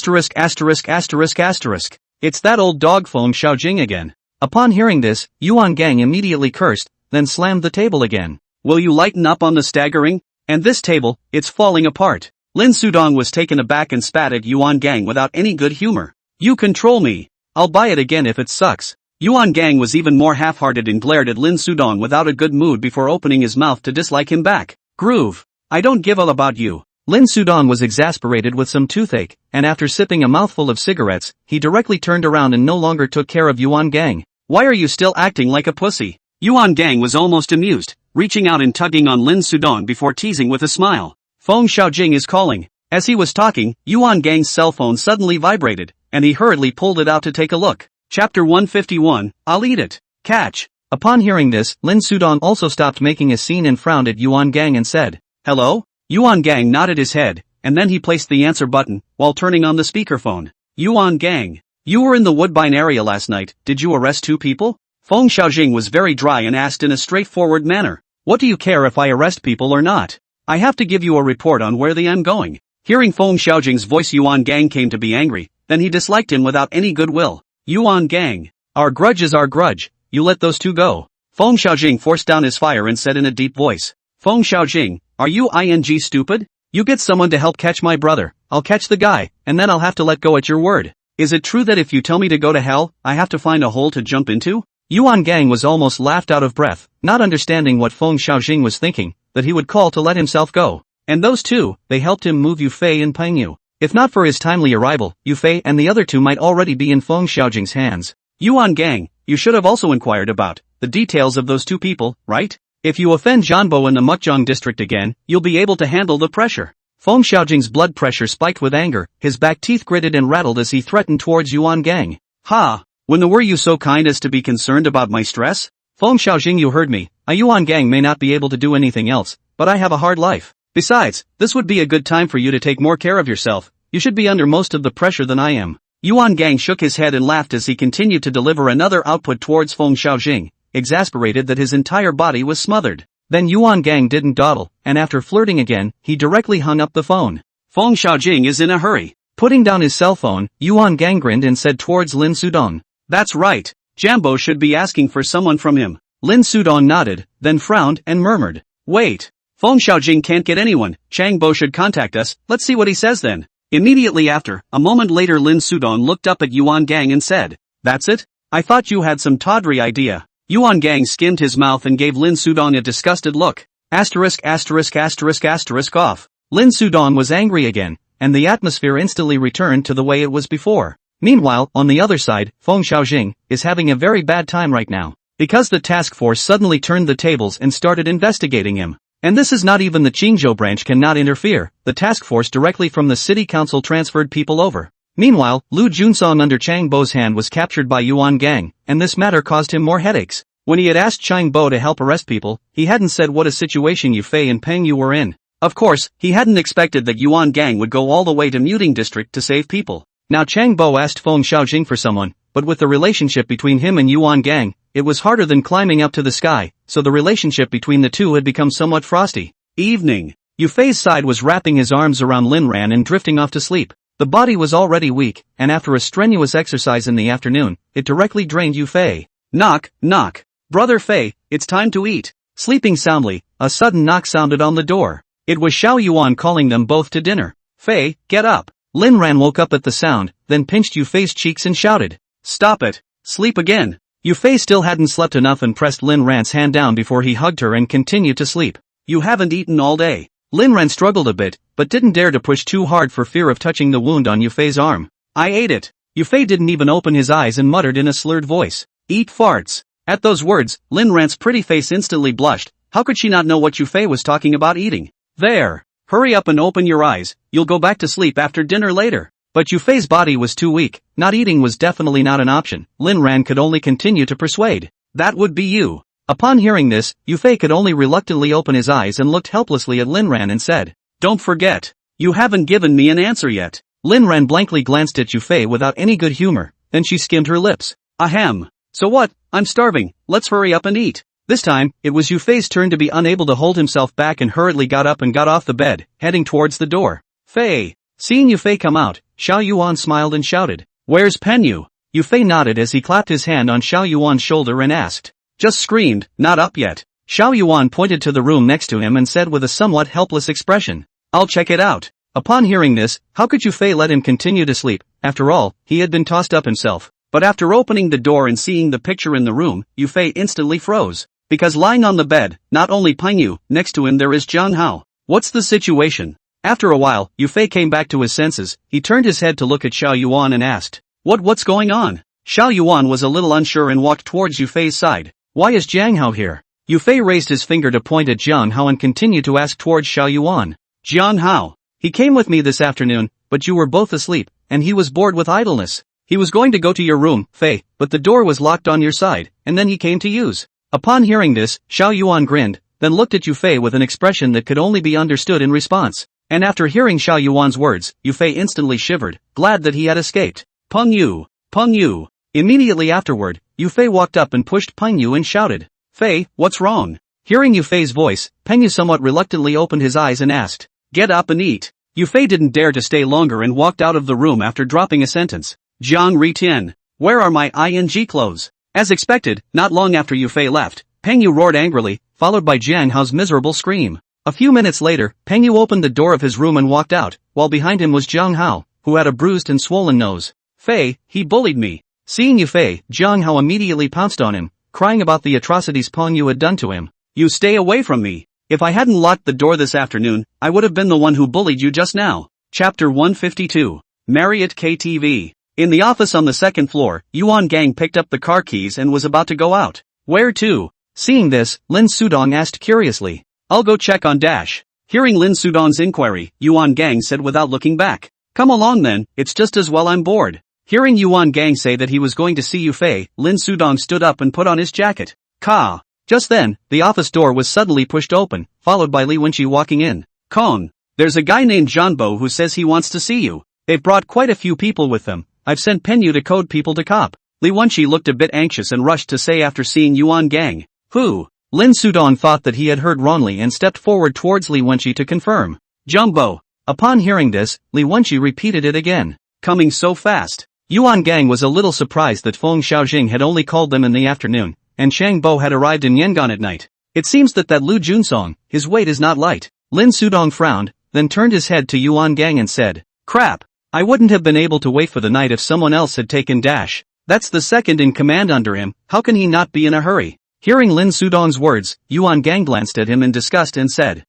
that old dog Feng Xiaojing again. Upon hearing this, Yuan Gang immediately cursed, then slammed the table again. Will you lighten up on the staggering? And this table, it's falling apart. Lin Sudong was taken aback and spat at Yuan Gang without any good humor. You control me. I'll buy it again if it sucks. Yuan Gang was even more half-hearted and glared at Lin Sudong without a good mood before opening his mouth to dislike him back. Groove. I don't give a about you. Lin Sudong was exasperated with some toothache, and after sipping a mouthful of cigarettes, he directly turned around and no longer took care of Yuan Gang. Why are you still acting like a pussy? Yuan Gang was almost amused, reaching out and tugging on Lin Sudong before teasing with a smile. Feng Xiaojing is calling. As he was talking, Yuan Gang's cell phone suddenly vibrated, and he hurriedly pulled it out to take a look. Chapter 151, I'll eat it. Catch. Upon hearing this, Lin Sudong also stopped making a scene and frowned at Yuan Gang and said, Hello? Yuan Gang nodded his head, and then he placed the answer button, while turning on the speakerphone. Yuan Gang. You were in the Woodbine area last night, did you arrest 2 people? Feng Xiaojing was very dry and asked in a straightforward manner. What do you care if I arrest people or not? I have to give you a report on where I'm going. Hearing Feng Xiaojing's voice, Yuan Gang came to be angry, then he disliked him without any goodwill. Yuan Gang. Our grudge is our grudge, you let those 2 go. Feng Xiaojing forced down his fire and said in a deep voice. Feng Xiaojing, are you stupid? You get someone to help catch my brother, I'll catch the guy, and then I'll have to let go at your word. Is it true that if you tell me to go to hell, I have to find a hole to jump into? Yuan Gang was almost laughed out of breath, not understanding what Feng Xiaojing was thinking, that he would call to let himself go. And those 2, they helped him move Yufei and Pengyu. If not for his timely arrival, Yufei and the other 2 might already be in Feng Xiaojing's hands. Yuan Gang, you should have also inquired about the details of those 2 people, right? If you offend Zhanbo in the Mukjong district again, you'll be able to handle the pressure. Feng Xiaojing's blood pressure spiked with anger, his back teeth gritted and rattled as he threatened towards Yuan Gang. Ha! When were you so kind as to be concerned about my stress? Feng Xiaojing, you heard me. A Yuan Gang may not be able to do anything else, but I have a hard life. Besides, this would be a good time for you to take more care of yourself. You should be under most of the pressure than I am. Yuan Gang shook his head and laughed as he continued to deliver another output towards Feng Xiaojing, exasperated that his entire body was smothered. Then Yuan Gang didn't dawdle, and after flirting again, he directly hung up the phone. Feng Xiaojing is in a hurry. Putting down his cell phone, Yuan Gang grinned and said towards Lin Sudong. That's right. Jambo should be asking for someone from him. Lin Sudong nodded, then frowned and murmured. Wait. Feng Xiaojing can't get anyone. Changbo should contact us. Let's see what he says then. Immediately after, a moment later, Lin Sudong looked up at Yuan Gang and said, That's it? I thought you had some tawdry idea. Yuan Gang skimmed his mouth and gave Lin Sudong a disgusted look. Off. Lin Sudong was angry again, and the atmosphere instantly returned to the way it was before. Meanwhile, on the other side, Feng Xiaojing is having a very bad time right now, because the task force suddenly turned the tables and started investigating him. And this is not even the Qingzhou branch cannot interfere, the task force directly from the city council transferred people over. Meanwhile, Lu Junsong under Chang Bo's hand was captured by Yuan Gang, and this matter caused him more headaches. When he had asked Chang Bo to help arrest people, he hadn't said what a situation Yufei and Pengyu were in. Of course, he hadn't expected that Yuan Gang would go all the way to Muting District to save people. Now Chang Bo asked Feng Xiaojing for someone, but with the relationship between him and Yuan Gang, it was harder than climbing up to the sky, so the relationship between the two had become somewhat frosty. Evening. Yufei's side was wrapping his arms around Lin Ran and drifting off to sleep. The body was already weak, and after a strenuous exercise in the afternoon, it directly drained Yufei. Knock, knock. Brother Fei, it's time to eat. Sleeping soundly, a sudden knock sounded on the door. It was Xiao Yuan calling them both to dinner. Fei, get up. Lin Ran woke up at the sound, then pinched Yufei's cheeks and shouted. Stop it. Sleep again. Yufei still hadn't slept enough and pressed Lin Ran's hand down before he hugged her and continued to sleep. You haven't eaten all day. Lin Ran struggled a bit, but didn't dare to push too hard for fear of touching the wound on Yufei's arm. I ate it. Yufei didn't even open his eyes and muttered in a slurred voice. Eat farts. At those words, Lin Ran's pretty face instantly blushed. How could she not know what Yufei was talking about eating? There. Hurry up and open your eyes, you'll go back to sleep after dinner later. But Yufei's body was too weak, not eating was definitely not an option. Lin Ran could only continue to persuade. That would be you. Upon hearing this, Yufei could only reluctantly open his eyes and looked helplessly at Lin Ran and said, Don't forget. You haven't given me an answer yet. Lin Ran blankly glanced at Yufei without any good humor, then she skimmed her lips. Ahem. So what? I'm starving, let's hurry up and eat. This time, it was Yufei's turn to be unable to hold himself back and hurriedly got up and got off the bed, heading towards the door. Fei. Seeing Yufei come out, Xiao Yuan smiled and shouted. Where's Penyu? Yufei nodded as he clapped his hand on Xiao Yuan's shoulder and asked. Just screamed, not up yet. Xiao Yuan pointed to the room next to him and said with a somewhat helpless expression. I'll check it out. Upon hearing this, how could Yufei let him continue to sleep? After all, he had been tossed up himself. But after opening the door and seeing the picture in the room, Yufei instantly froze. Because lying on the bed, not only Penyu, next to him there is Zhang Hao. What's the situation? After a while, Yufei came back to his senses. He turned his head to look at Xiao Yuan and asked, What's going on? Xiao Yuan was a little unsure and walked towards Yufei's side. Why is Zhang Hao here? Yufei raised his finger to point at Zhang Hao and continued to ask towards Xiao Yuan. Zhang Hao. He came with me this afternoon, but you were both asleep, and he was bored with idleness. He was going to go to your room, Fei, but the door was locked on your side, and then he came to use. Upon hearing this, Xiao Yuan grinned, then looked at Yufei with an expression that could only be understood in response. And after hearing Xiao Yuan's words, Yufei instantly shivered, glad that he had escaped. Penyu! Penyu! Immediately afterward, Yufei walked up and pushed Penyu and shouted. Fei, what's wrong? Hearing Yufei's voice, Penyu somewhat reluctantly opened his eyes and asked. Get up and eat. Yufei didn't dare to stay longer and walked out of the room after dropping a sentence. Jiang Ritian. Where are my ing clothes? As expected, not long after Yufei left, Penyu roared angrily, followed by Zhang Hao's miserable scream. A few minutes later, Penyu opened the door of his room and walked out, while behind him was Zhang Hao, who had a bruised and swollen nose. Fei, he bullied me. Seeing Yufei, Zhang Hao immediately pounced on him, crying about the atrocities Penyu had done to him. You stay away from me. If I hadn't locked the door this afternoon, I would have been the one who bullied you just now. Chapter 152. Marriott KTV. In the office on the second floor, Yuan Gang picked up the car keys and was about to go out. Where to? Seeing this, Lin Sudong asked curiously. I'll go check on Dash. Hearing Lin Sudong's inquiry, Yuan Gang said without looking back. Come along then, it's just as well I'm bored. Hearing Yuan Gang say that he was going to see Yufei, Lin Sudong stood up and put on his jacket. Ka. Just then, the office door was suddenly pushed open, followed by Li Wenqi walking in. Kong. There's a guy named Zhanbo who says he wants to see you. They've brought quite a few people with them. I've sent Penyu to code people to cop. Li Wenqi looked a bit anxious and rushed to say after seeing Yuan Gang. Who? Lin Sudong thought that he had heard wrongly and stepped forward towards Li Wenqi to confirm. Jumbo. Upon hearing this, Li Wenqi repeated it again. Coming so fast. Yuan Gang was a little surprised that Feng Xiaojing had only called them in the afternoon, and Shang Bo had arrived in Yangon at night. It seems that Lu Junsong, his weight is not light. Lin Sudong frowned, then turned his head to Yuan Gang and said, Crap. I wouldn't have been able to wait for the night if someone else had taken Dash. That's the second in command under him, how can he not be in a hurry? Hearing Lin Sudong's words, Yuan Gang glanced at him in disgust and said,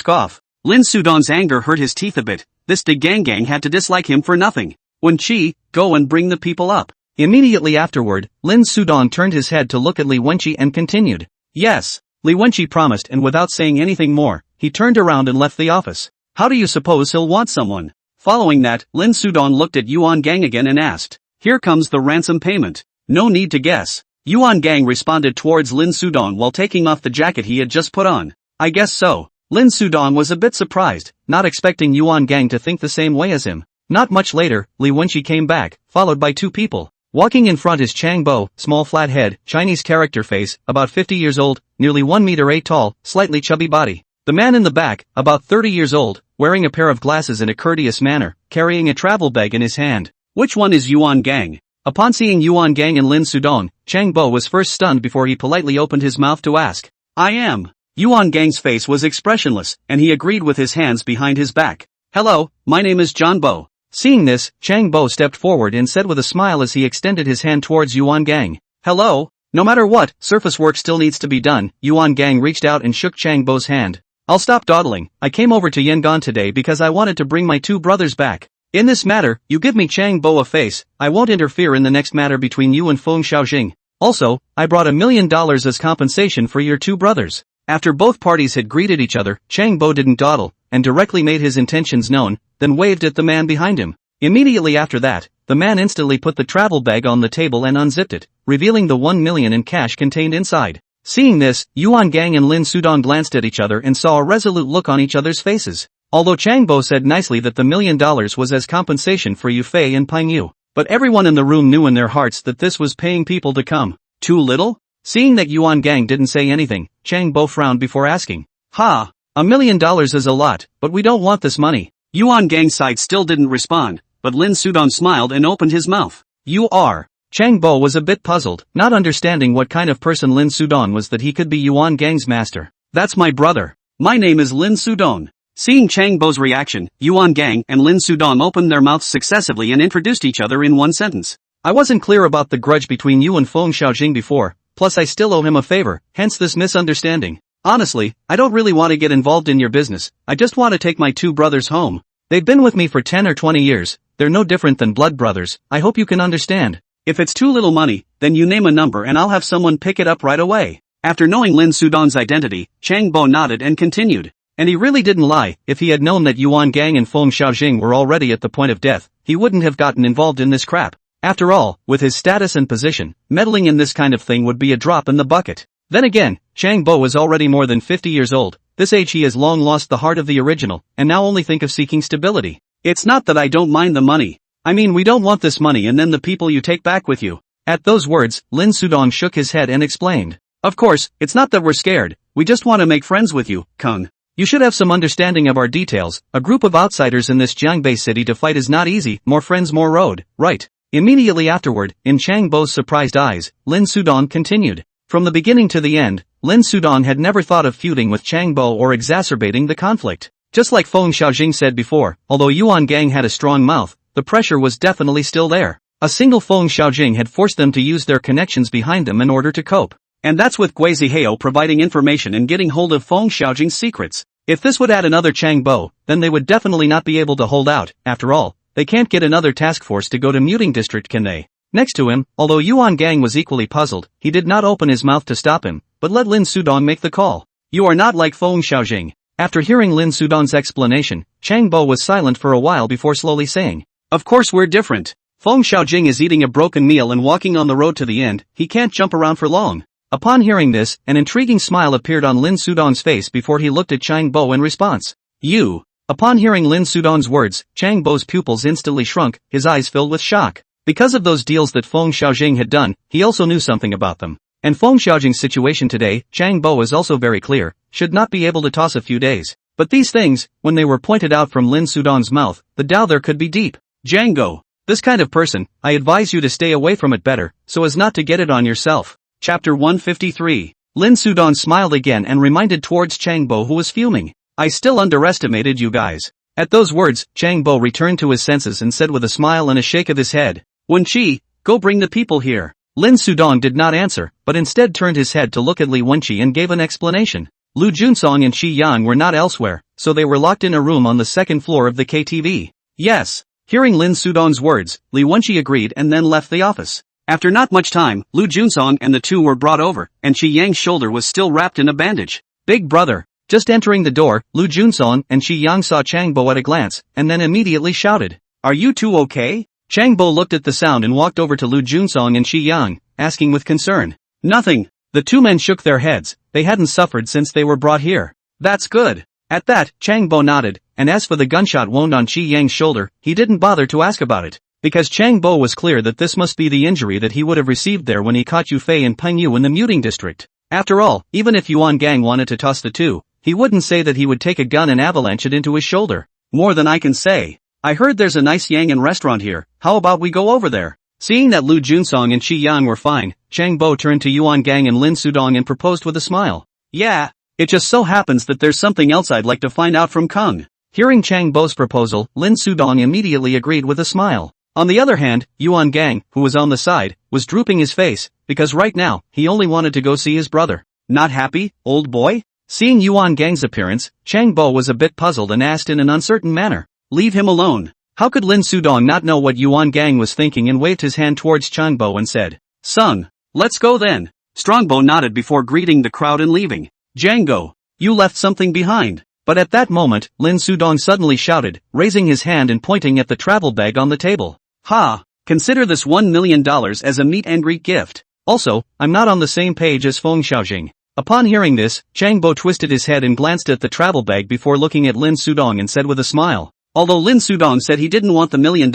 off. Lin Sudong's anger hurt his teeth a bit. This De Gang had to dislike him for nothing. Wenqi, go and bring the people up. Immediately afterward, Lin Sudong turned his head to look at Li Wenqi and continued. Yes. Li Wenqi promised, and without saying anything more, he turned around and left the office. How do you suppose he'll want someone? Following that, Lin Sudong looked at Yuan Gang again and asked, Here comes the ransom payment. No need to guess. Yuan Gang responded towards Lin Sudong while taking off the jacket he had just put on. I guess so. Lin Sudong was a bit surprised, not expecting Yuan Gang to think the same way as him. Not much later, Li Wenqi came back, followed by two people. Walking in front is Chang Bo, small flat head, Chinese character face, about 50 years old, nearly 1 meter 8 tall, slightly chubby body. The man in the back, about 30 years old, wearing a pair of glasses in a courteous manner, carrying a travel bag in his hand. Which one is Yuan Gang? Upon seeing Yuan Gang and Lin Sudong, Chang Bo was first stunned before he politely opened his mouth to ask. I am. Yuan Gang's face was expressionless, and he agreed with his hands behind his back. Hello, my name is John Bo. Seeing this, Chang Bo stepped forward and said with a smile as he extended his hand towards Yuan Gang. Hello? No matter what, surface work still needs to be done. Yuan Gang reached out and shook Chang Bo's hand. I'll stop dawdling. I came over to Yangon today because I wanted to bring my two brothers back. In this matter, you give me Chang Bo a face. I won't interfere in the next matter between you and Feng Xiaojing. Also, I brought $1 million as compensation for your two brothers. After both parties had greeted each other, Chang Bo didn't dawdle, and directly made his intentions known, then waved at the man behind him. Immediately after that, the man instantly put the travel bag on the table and unzipped it, revealing the 1 million in cash contained inside. Seeing this, Yuan Gang and Lin Sudong glanced at each other and saw a resolute look on each other's faces. Although Chang Bo said nicely that the $1 million was as compensation for Yu Fei and Ping Yu, but everyone in the room knew in their hearts that this was paying people to come. Too little? Seeing that Yuan Gang didn't say anything, Chang Bo frowned before asking. Ha! $1 million is a lot, but we don't want this money. Yuan Gang's side still didn't respond, but Lin Sudong smiled and opened his mouth. You are. Chang Bo was a bit puzzled, not understanding what kind of person Lin Sudong was that he could be Yuan Gang's master. That's my brother. My name is Lin Sudong. Seeing Chang Bo's reaction, Yuan Gang and Lin Sudong opened their mouths successively and introduced each other in one sentence. I wasn't clear about the grudge between you and Feng Xiaojing before, plus I still owe him a favor, hence this misunderstanding. Honestly, I don't really want to get involved in your business, I just want to take my two brothers home. They've been with me for 10 or 20 years, they're no different than blood brothers, I hope you can understand. If it's too little money, then you name a number and I'll have someone pick it up right away. After knowing Lin Sudong's identity, Chang Bo nodded and continued. And he really didn't lie. If he had known that Yuan Gang and Feng Xiaojing were already at the point of death, he wouldn't have gotten involved in this crap. After all, with his status and position, meddling in this kind of thing would be a drop in the bucket. Then again, Chang Bo was already more than 50 years old. This age he has long lost the heart of the original, and now only think of seeking stability. It's not that I don't mind the money. I mean, we don't want this money and then the people you take back with you. At those words, Lin Sudong shook his head and explained. Of course, it's not that we're scared, we just want to make friends with you, Kung. You should have some understanding of our details. A group of outsiders in this Jiangbei city to fight is not easy. More friends, more road, right? Immediately afterward, in Chang Bo's surprised eyes, Lin Sudong continued. From the beginning to the end, Lin Sudong had never thought of feuding with Chang Bo or exacerbating the conflict. Just like Feng Xiaojing said before, although Yuan Gang had a strong mouth, the pressure was definitely still there. A single Feng Xiaojing had forced them to use their connections behind them in order to cope. And that's with Gui Zihao providing information and getting hold of Feng Xiaojing's secrets. If this would add another Chang Bo, then they would definitely not be able to hold out. After all, they can't get another task force to go to Muting District, can they? Next to him, although Yuan Gang was equally puzzled, he did not open his mouth to stop him, but let Lin Sudong make the call. You are not like Feng Xiaojing. After hearing Lin Sudong's explanation, Chang Bo was silent for a while before slowly saying, of course we're different. Feng Xiaojing is eating a broken meal and walking on the road to the end, he can't jump around for long. Upon hearing this, an intriguing smile appeared on Lin Sudong's face before he looked at Chang Bo in response. You. Upon hearing Lin Sudong's words, Chang Bo's pupils instantly shrunk, his eyes filled with shock. Because of those deals that Feng Xiaojing had done, he also knew something about them. And Feng Xiaojing's situation today, Chang Bo is also very clear, should not be able to toss a few days. But these things, when they were pointed out from Lin Sudong's mouth, the doubt there could be deep. Django. This kind of person, I advise you to stay away from it better, so as not to get it on yourself. Chapter 153. Lin Sudong smiled again and reminded towards Chang Bo, who was fuming. I still underestimated you guys. At those words, Chang Bo returned to his senses and said with a smile and a shake of his head, Wenqi, go bring the people here. Lin Sudong did not answer, but instead turned his head to look at Li Wenqi and gave an explanation. Lu Junsong and Shi Yang were not elsewhere, so they were locked in a room on the second floor of the KTV. Yes. Hearing Lin Sudong's words, Li Wenqi agreed and then left the office. After not much time, Lu Junsong and the two were brought over, and Shi Yang's shoulder was still wrapped in a bandage. Big brother. Just entering the door, Lu Junsong and Shi Yang saw Chang Bo at a glance, and then immediately shouted, Are you two okay? Chang Bo looked at the sound and walked over to Lu Junsong and Shi Yang, asking with concern. Nothing. The two men shook their heads, they hadn't suffered since they were brought here. That's good. At that, Chang Bo nodded, and as for the gunshot wound on Qi Yang's shoulder, he didn't bother to ask about it. Because Chang Bo was clear that this must be the injury that he would have received there when he caught Yu Fei and Peng Yu in the muting district. After all, even if Yuan Gang wanted to toss the two, he wouldn't say that he would take a gun and avalanche it into his shoulder. More than I can say. I heard there's a nice Yang'an restaurant here, how about we go over there? Seeing that Lu Junsong and Qi Yang were fine, Chang Bo turned to Yuan Gang and Lin Sudong and proposed with a smile. Yeah, it just so happens that there's something else I'd like to find out from Kung. Hearing Chang Bo's proposal, Lin Sudong immediately agreed with a smile. On the other hand, Yuan Gang, who was on the side, was drooping his face, because right now, he only wanted to go see his brother. Not happy, old boy? Seeing Yuan Gang's appearance, Chang Bo was a bit puzzled and asked in an uncertain manner. Leave him alone. How could Lin Sudong not know what Yuan Gang was thinking and waved his hand towards Chang Bo and said, Sung, let's go then. Strongbow nodded before greeting the crowd and leaving. Django, you left something behind. But at that moment, Lin Sudong suddenly shouted, raising his hand and pointing at the travel bag on the table. Ha! Consider this $1 million as a meet and greet gift. Also, I'm not on the same page as Feng Xiaojing. Upon hearing this, Chang Bo twisted his head and glanced at the travel bag before looking at Lin Sudong and said with a smile. Although Lin Sudong said he didn't want the $1 million,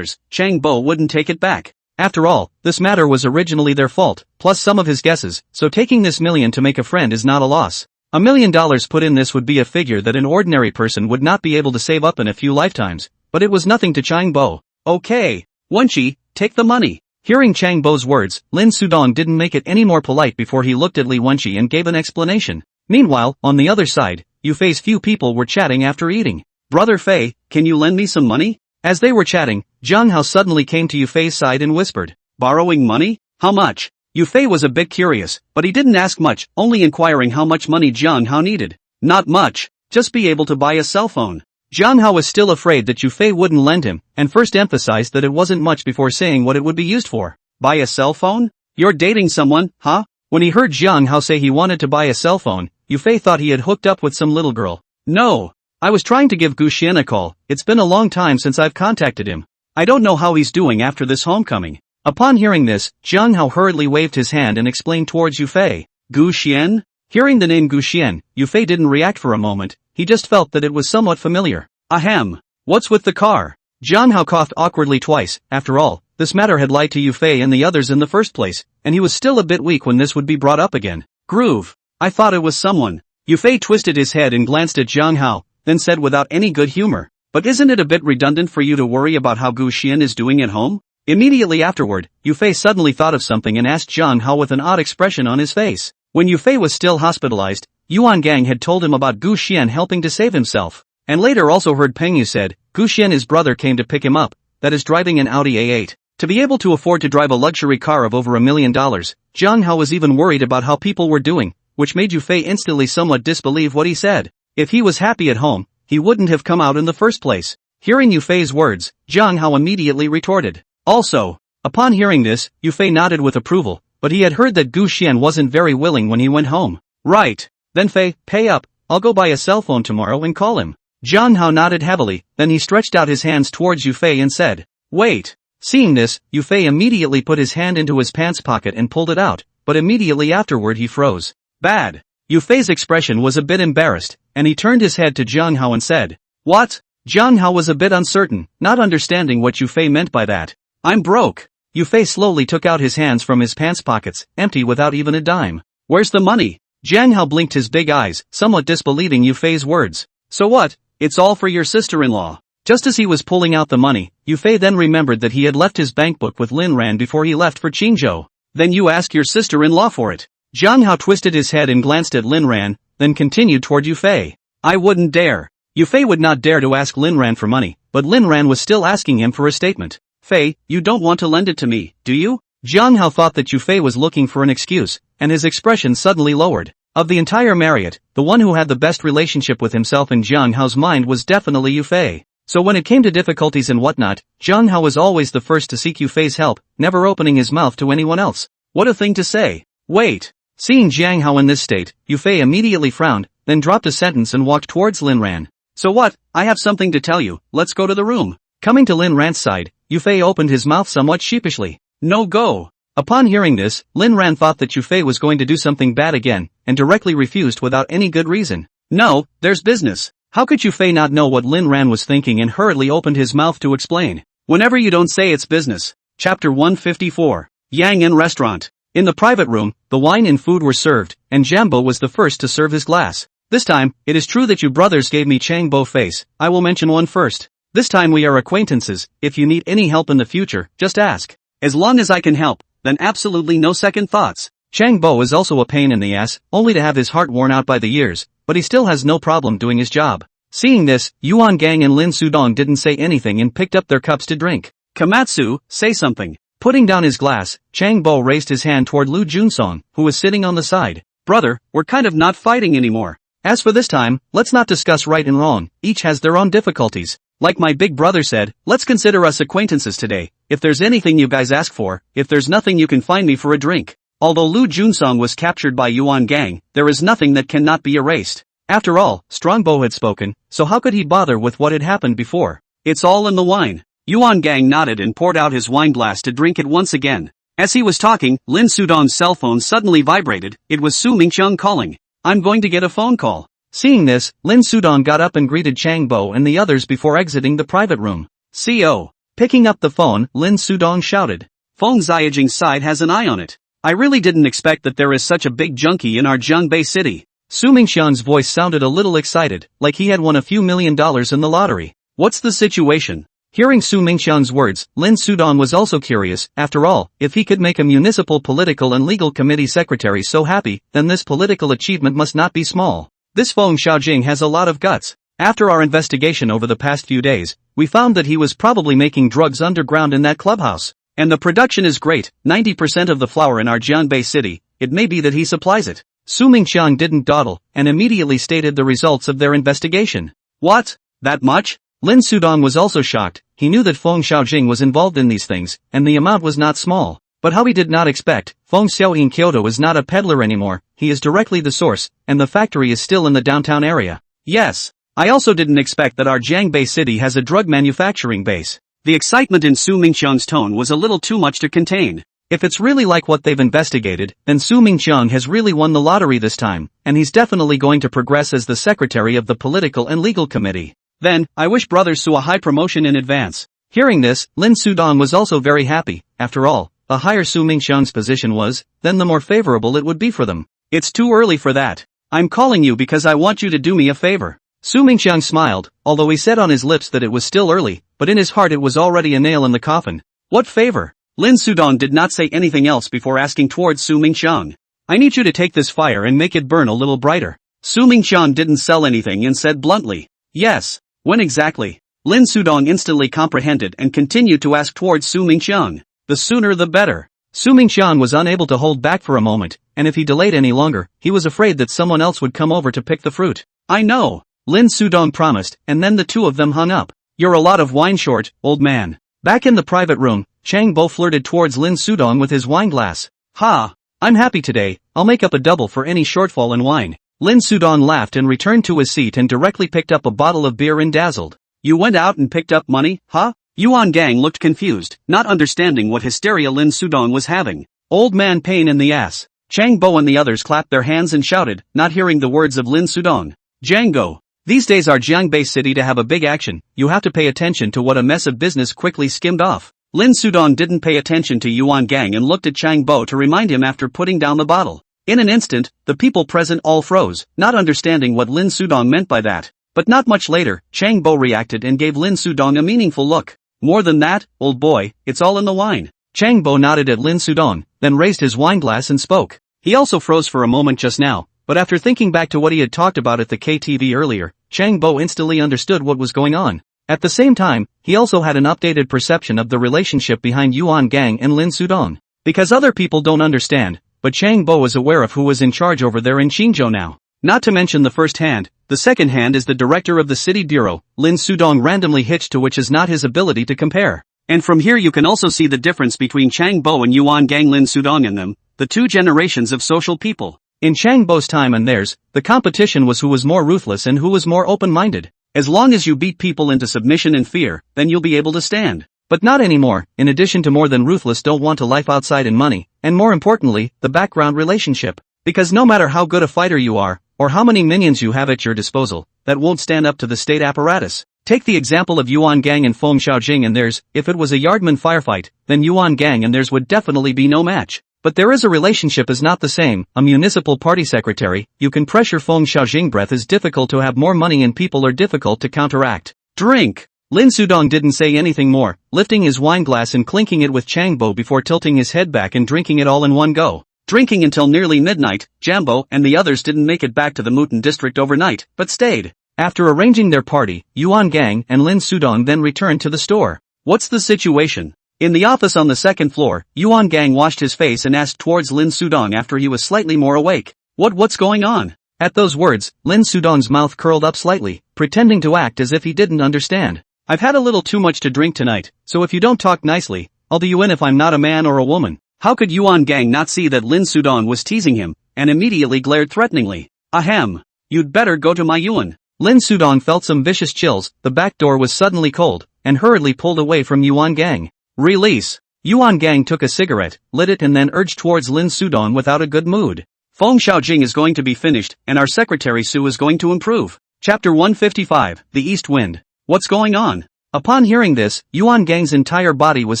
Chang Bo wouldn't take it back. After all, this matter was originally their fault, plus some of his guesses, so taking this million to make a friend is not a loss. $1 million put in this would be a figure that an ordinary person would not be able to save up in a few lifetimes, but it was nothing to Chang Bo. Okay. Wenqi, take the money. Hearing Chang Bo's words, Lin Sudong didn't make it any more polite before he looked at Li Wenqi and gave an explanation. Meanwhile, on the other side, Yu Fei's few people were chatting after eating. Brother Fei, can you lend me some money? As they were chatting, Zhang Hao suddenly came to Yu Fei's side and whispered, borrowing money? How much? Yu Fei was a bit curious, but he didn't ask much, only inquiring how much money Zhang Hao needed. Not much, just be able to buy a cell phone. Zhang Hao was still afraid that Yu Fei wouldn't lend him, and first emphasized that it wasn't much before saying what it would be used for. Buy a cell phone? You're dating someone, huh? When he heard Zhang Hao say he wanted to buy a cell phone, Yu Fei thought he had hooked up with some little girl. No. I was trying to give Gu Xian a call, it's been a long time since I've contacted him. I don't know how he's doing after this homecoming. Upon hearing this, Zhang Hao hurriedly waved his hand and explained towards Yu Fei. Gu Xian? Hearing the name Gu Xian, Yu Fei didn't react for a moment, he just felt that it was somewhat familiar. Ahem. What's with the car? Zhang Hao coughed awkwardly twice. After all, this matter had lied to Yu Fei and the others in the first place, and he was still a bit weak when this would be brought up again. Groove. I thought it was someone. Yu Fei twisted his head and glanced at Zhang Hao, then said without any good humor, but isn't it a bit redundant for you to worry about how Gu Xian is doing at home? Immediately afterward, Yu Fei suddenly thought of something and asked Zhang Hao with an odd expression on his face. When Yu Fei was still hospitalized, Yuan Gang had told him about Gu Xian helping to save himself, and later also heard Peng Yu said, Gu Xian his brother came to pick him up, that is driving an Audi A8. To be able to afford to drive a luxury car of over $1 million, Zhang Hao was even worried about how people were doing, which made Yu Fei instantly somewhat disbelieve what he said. If he was happy at home, he wouldn't have come out in the first place. Hearing Yu Fei's words, Zhang Hao immediately retorted. Also, upon hearing this, Yu Fei nodded with approval, but he had heard that Gu Xian wasn't very willing when he went home. Right. Then Fei, pay up, I'll go buy a cell phone tomorrow and call him. Zhang Hao nodded heavily, then he stretched out his hands towards Yu Fei and said, wait. Seeing this, Yu Fei immediately put his hand into his pants pocket and pulled it out, but immediately afterward he froze. Bad. Yu Fei's expression was a bit embarrassed, and he turned his head to Zhang Hao and said, what? Zhang Hao was a bit uncertain, not understanding what Yu Fei meant by that. I'm broke. Yu Fei slowly took out his hands from his pants pockets, empty without even a dime. Where's the money? Zhang Hao blinked his big eyes, somewhat disbelieving Yu Fei's words. So what? It's all for your sister-in-law. Just as he was pulling out the money, Yu Fei then remembered that he had left his bankbook with Lin Ran before he left for Qingzhou. Then you ask your sister-in-law for it. Zhang Hao twisted his head and glanced at Lin Ran, then continued toward Yu Fei. I wouldn't dare. Yu Fei would not dare to ask Lin Ran for money, but Lin Ran was still asking him for a statement. Fei, you don't want to lend it to me, do you? Zhang Hao thought that Yu Fei was looking for an excuse, and his expression suddenly lowered. Of the entire Marriott, the one who had the best relationship with himself in Zhang Hao's mind was definitely Yu Fei. So when it came to difficulties and whatnot, Zhang Hao was always the first to seek Yu Fei's help, never opening his mouth to anyone else. What a thing to say. Wait. Seeing Zhang Hao in this state, Yu Fei immediately frowned, then dropped a sentence and walked towards Lin Ran. So what? I have something to tell you, let's go to the room. Coming to Lin Ran's side, Yu Fei opened his mouth somewhat sheepishly. No go. Upon hearing this, Lin Ran thought that Yu Fei was going to do something bad again, and directly refused without any good reason. No, there's business. How could Yu Fei not know what Lin Ran was thinking and hurriedly opened his mouth to explain. Whenever you don't say it's business. Chapter 154. Yang In Restaurant. In the private room, the wine and food were served, and Jambo was the first to serve his glass. This time, it is true that you brothers gave me Chang Bo face. I will mention one first. This time we are acquaintances. If you need any help in the future, just ask. As long as I can help, then absolutely no second thoughts. Chang Bo is also a pain in the ass, only to have his heart worn out by the years, but he still has no problem doing his job. Seeing this, Yuan Gang and Lin Sudong didn't say anything and picked up their cups to drink. Kamatsu, say something. Putting down his glass, Chang Bo raised his hand toward Lu Junsong, who was sitting on the side. Brother, we're kind of not fighting anymore. As for this time, let's not discuss right and wrong, each has their own difficulties. Like my big brother said, let's consider us acquaintances today. If there's anything you guys ask for, if there's nothing you can find me for a drink. Although Lu Junsong was captured by Yuan Gang, there is nothing that cannot be erased. After all, Strongbow had spoken, so how could he bother with what had happened before? It's all in the wine. Yuan Gang nodded and poured out his wine glass to drink it once again. As he was talking, Lin Sudong's cell phone suddenly vibrated. It was Su Mingqiang calling. I'm going to get a phone call. Seeing this, Lin Sudong got up and greeted Chang Bo and the others before exiting the private room. CO. Picking up the phone, Lin Sudong shouted. Phone Ziyajing's side has an eye on it. I really didn't expect that there is such a big junkie in our Jiangbei city. Su Mingqiang's voice sounded a little excited, like he had won a few $1 million in the lottery. What's the situation? Hearing Su Mingqiang's words, Lin Sudong was also curious. After all, if he could make a municipal political and legal committee secretary so happy, then this political achievement must not be small. This Feng Xiaojing has a lot of guts. After our investigation over the past few days, we found that he was probably making drugs underground in that clubhouse. And the production is great, 90% of the flour in our Jiangbei city, it may be that he supplies it. Su Mingqiang didn't dawdle, and immediately stated the results of their investigation. What? That much? Lin Sudong was also shocked. He knew that Feng Xiaojing was involved in these things, and the amount was not small. But how he did not expect, Feng Xiao in Kyoto is not a peddler anymore, he is directly the source, and the factory is still in the downtown area. Yes. I also didn't expect that our Jiangbei city has a drug manufacturing base. The excitement in Su Mingqiang's tone was a little too much to contain. If it's really like what they've investigated, then Su Mingqiang has really won the lottery this time, and he's definitely going to progress as the secretary of the political and legal committee. Then, I wish Brother Su a high promotion in advance. Hearing this, Lin Sudong was also very happy. After all, the higher Su Mingqiang's position was, then the more favorable it would be for them. It's too early for that. I'm calling you because I want you to do me a favor. Su Mingqiang smiled, although he said on his lips that it was still early, but in his heart it was already a nail in the coffin. What favor? Lin Sudong did not say anything else before asking towards Su Mingqiang. I need you to take this fire and make it burn a little brighter. Su Mingqiang didn't sell anything and said bluntly. Yes. When exactly? Lin Sudong instantly comprehended and continued to ask towards Su Mingqiang. The sooner the better. Su Mingqiang was unable to hold back for a moment, and if he delayed any longer, he was afraid that someone else would come over to pick the fruit. I know. Lin Sudong promised, and then the two of them hung up. You're a lot of wine short, old man. Back in the private room, Chang Bo flirted towards Lin Sudong with his wine glass. Ha! I'm happy today, I'll make up a double for any shortfall in wine. Lin Sudong laughed and returned to his seat and directly picked up a bottle of beer and dazzled. You went out and picked up money, huh? Yuan Gang looked confused, not understanding what hysteria Lin Sudong was having. Old man pain in the ass. Chang Bo and the others clapped their hands and shouted, not hearing the words of Lin Sudong. Django. These days our Jiangbei city to have a big action, you have to pay attention to what a mess of business quickly skimmed off. Lin Sudong didn't pay attention to Yuan Gang and looked at Chang Bo to remind him after putting down the bottle. In an instant, the people present all froze, not understanding what Lin Sudong meant by that. But not much later, Chang Bo reacted and gave Lin Sudong a meaningful look. More than that, old boy, it's all in the wine. Chang Bo nodded at Lin Sudong, then raised his wine glass and spoke. He also froze for a moment just now, but after thinking back to what he had talked about at the KTV earlier, Chang Bo instantly understood what was going on. At the same time, he also had an updated perception of the relationship behind Yuan Gang and Lin Sudong. Because other people don't understand, but Chang Bo is aware of who was in charge over there in Qingzhou now. Not to mention the first hand, the second hand is the director of the city bureau, Lin Sudong randomly hitched to which is not his ability to compare. And from here you can also see the difference between Chang Bo and Yuan Gang Lin Sudong and them, the two generations of social people. In Chang Bo's time and theirs, the competition was who was more ruthless and who was more open-minded. As long as you beat people into submission and fear, then you'll be able to stand. But not anymore. In addition to more than ruthless don't want a life outside in money, and more importantly, the background relationship. Because no matter how good a fighter you are, or how many minions you have at your disposal that won't stand up to the state apparatus. Take the example of Yuan Gang and Feng Xiaojing and theirs. If it was a Yardman firefight, then Yuan Gang and theirs would definitely be no match. But there is a relationship is not the same. A municipal party secretary, you can pressure Feng Xiaojing. Breath is difficult to have more money and people are difficult to counteract. Drink. Lin Sudong didn't say anything more, lifting his wine glass and clinking it with Changbo before tilting his head back and drinking it all in one go. Drinking until nearly midnight, Jambo and the others didn't make it back to the Muten district overnight, but stayed. After arranging their party, Yuan Gang and Lin Sudong then returned to the store. What's the situation? In the office on the second floor, Yuan Gang washed his face and asked towards Lin Sudong after he was slightly more awake. What's going on? At those words, Lin Sudong's mouth curled up slightly, pretending to act as if he didn't understand. I've had a little too much to drink tonight, so if you don't talk nicely, I'll do you in if I'm not a man or a woman. How could Yuan Gang not see that Lin Sudong was teasing him, and immediately glared threateningly. Ahem. You'd better go to my Yuan. Lin Sudong felt some vicious chills. The back door was suddenly cold, and hurriedly pulled away from Yuan Gang. Release. Yuan Gang took a cigarette, lit it and then urged towards Lin Sudong without a good mood. Feng Xiaojing is going to be finished, and our secretary Su is going to improve. Chapter 155, The East Wind. What's going on? Upon hearing this, Yuan Gang's entire body was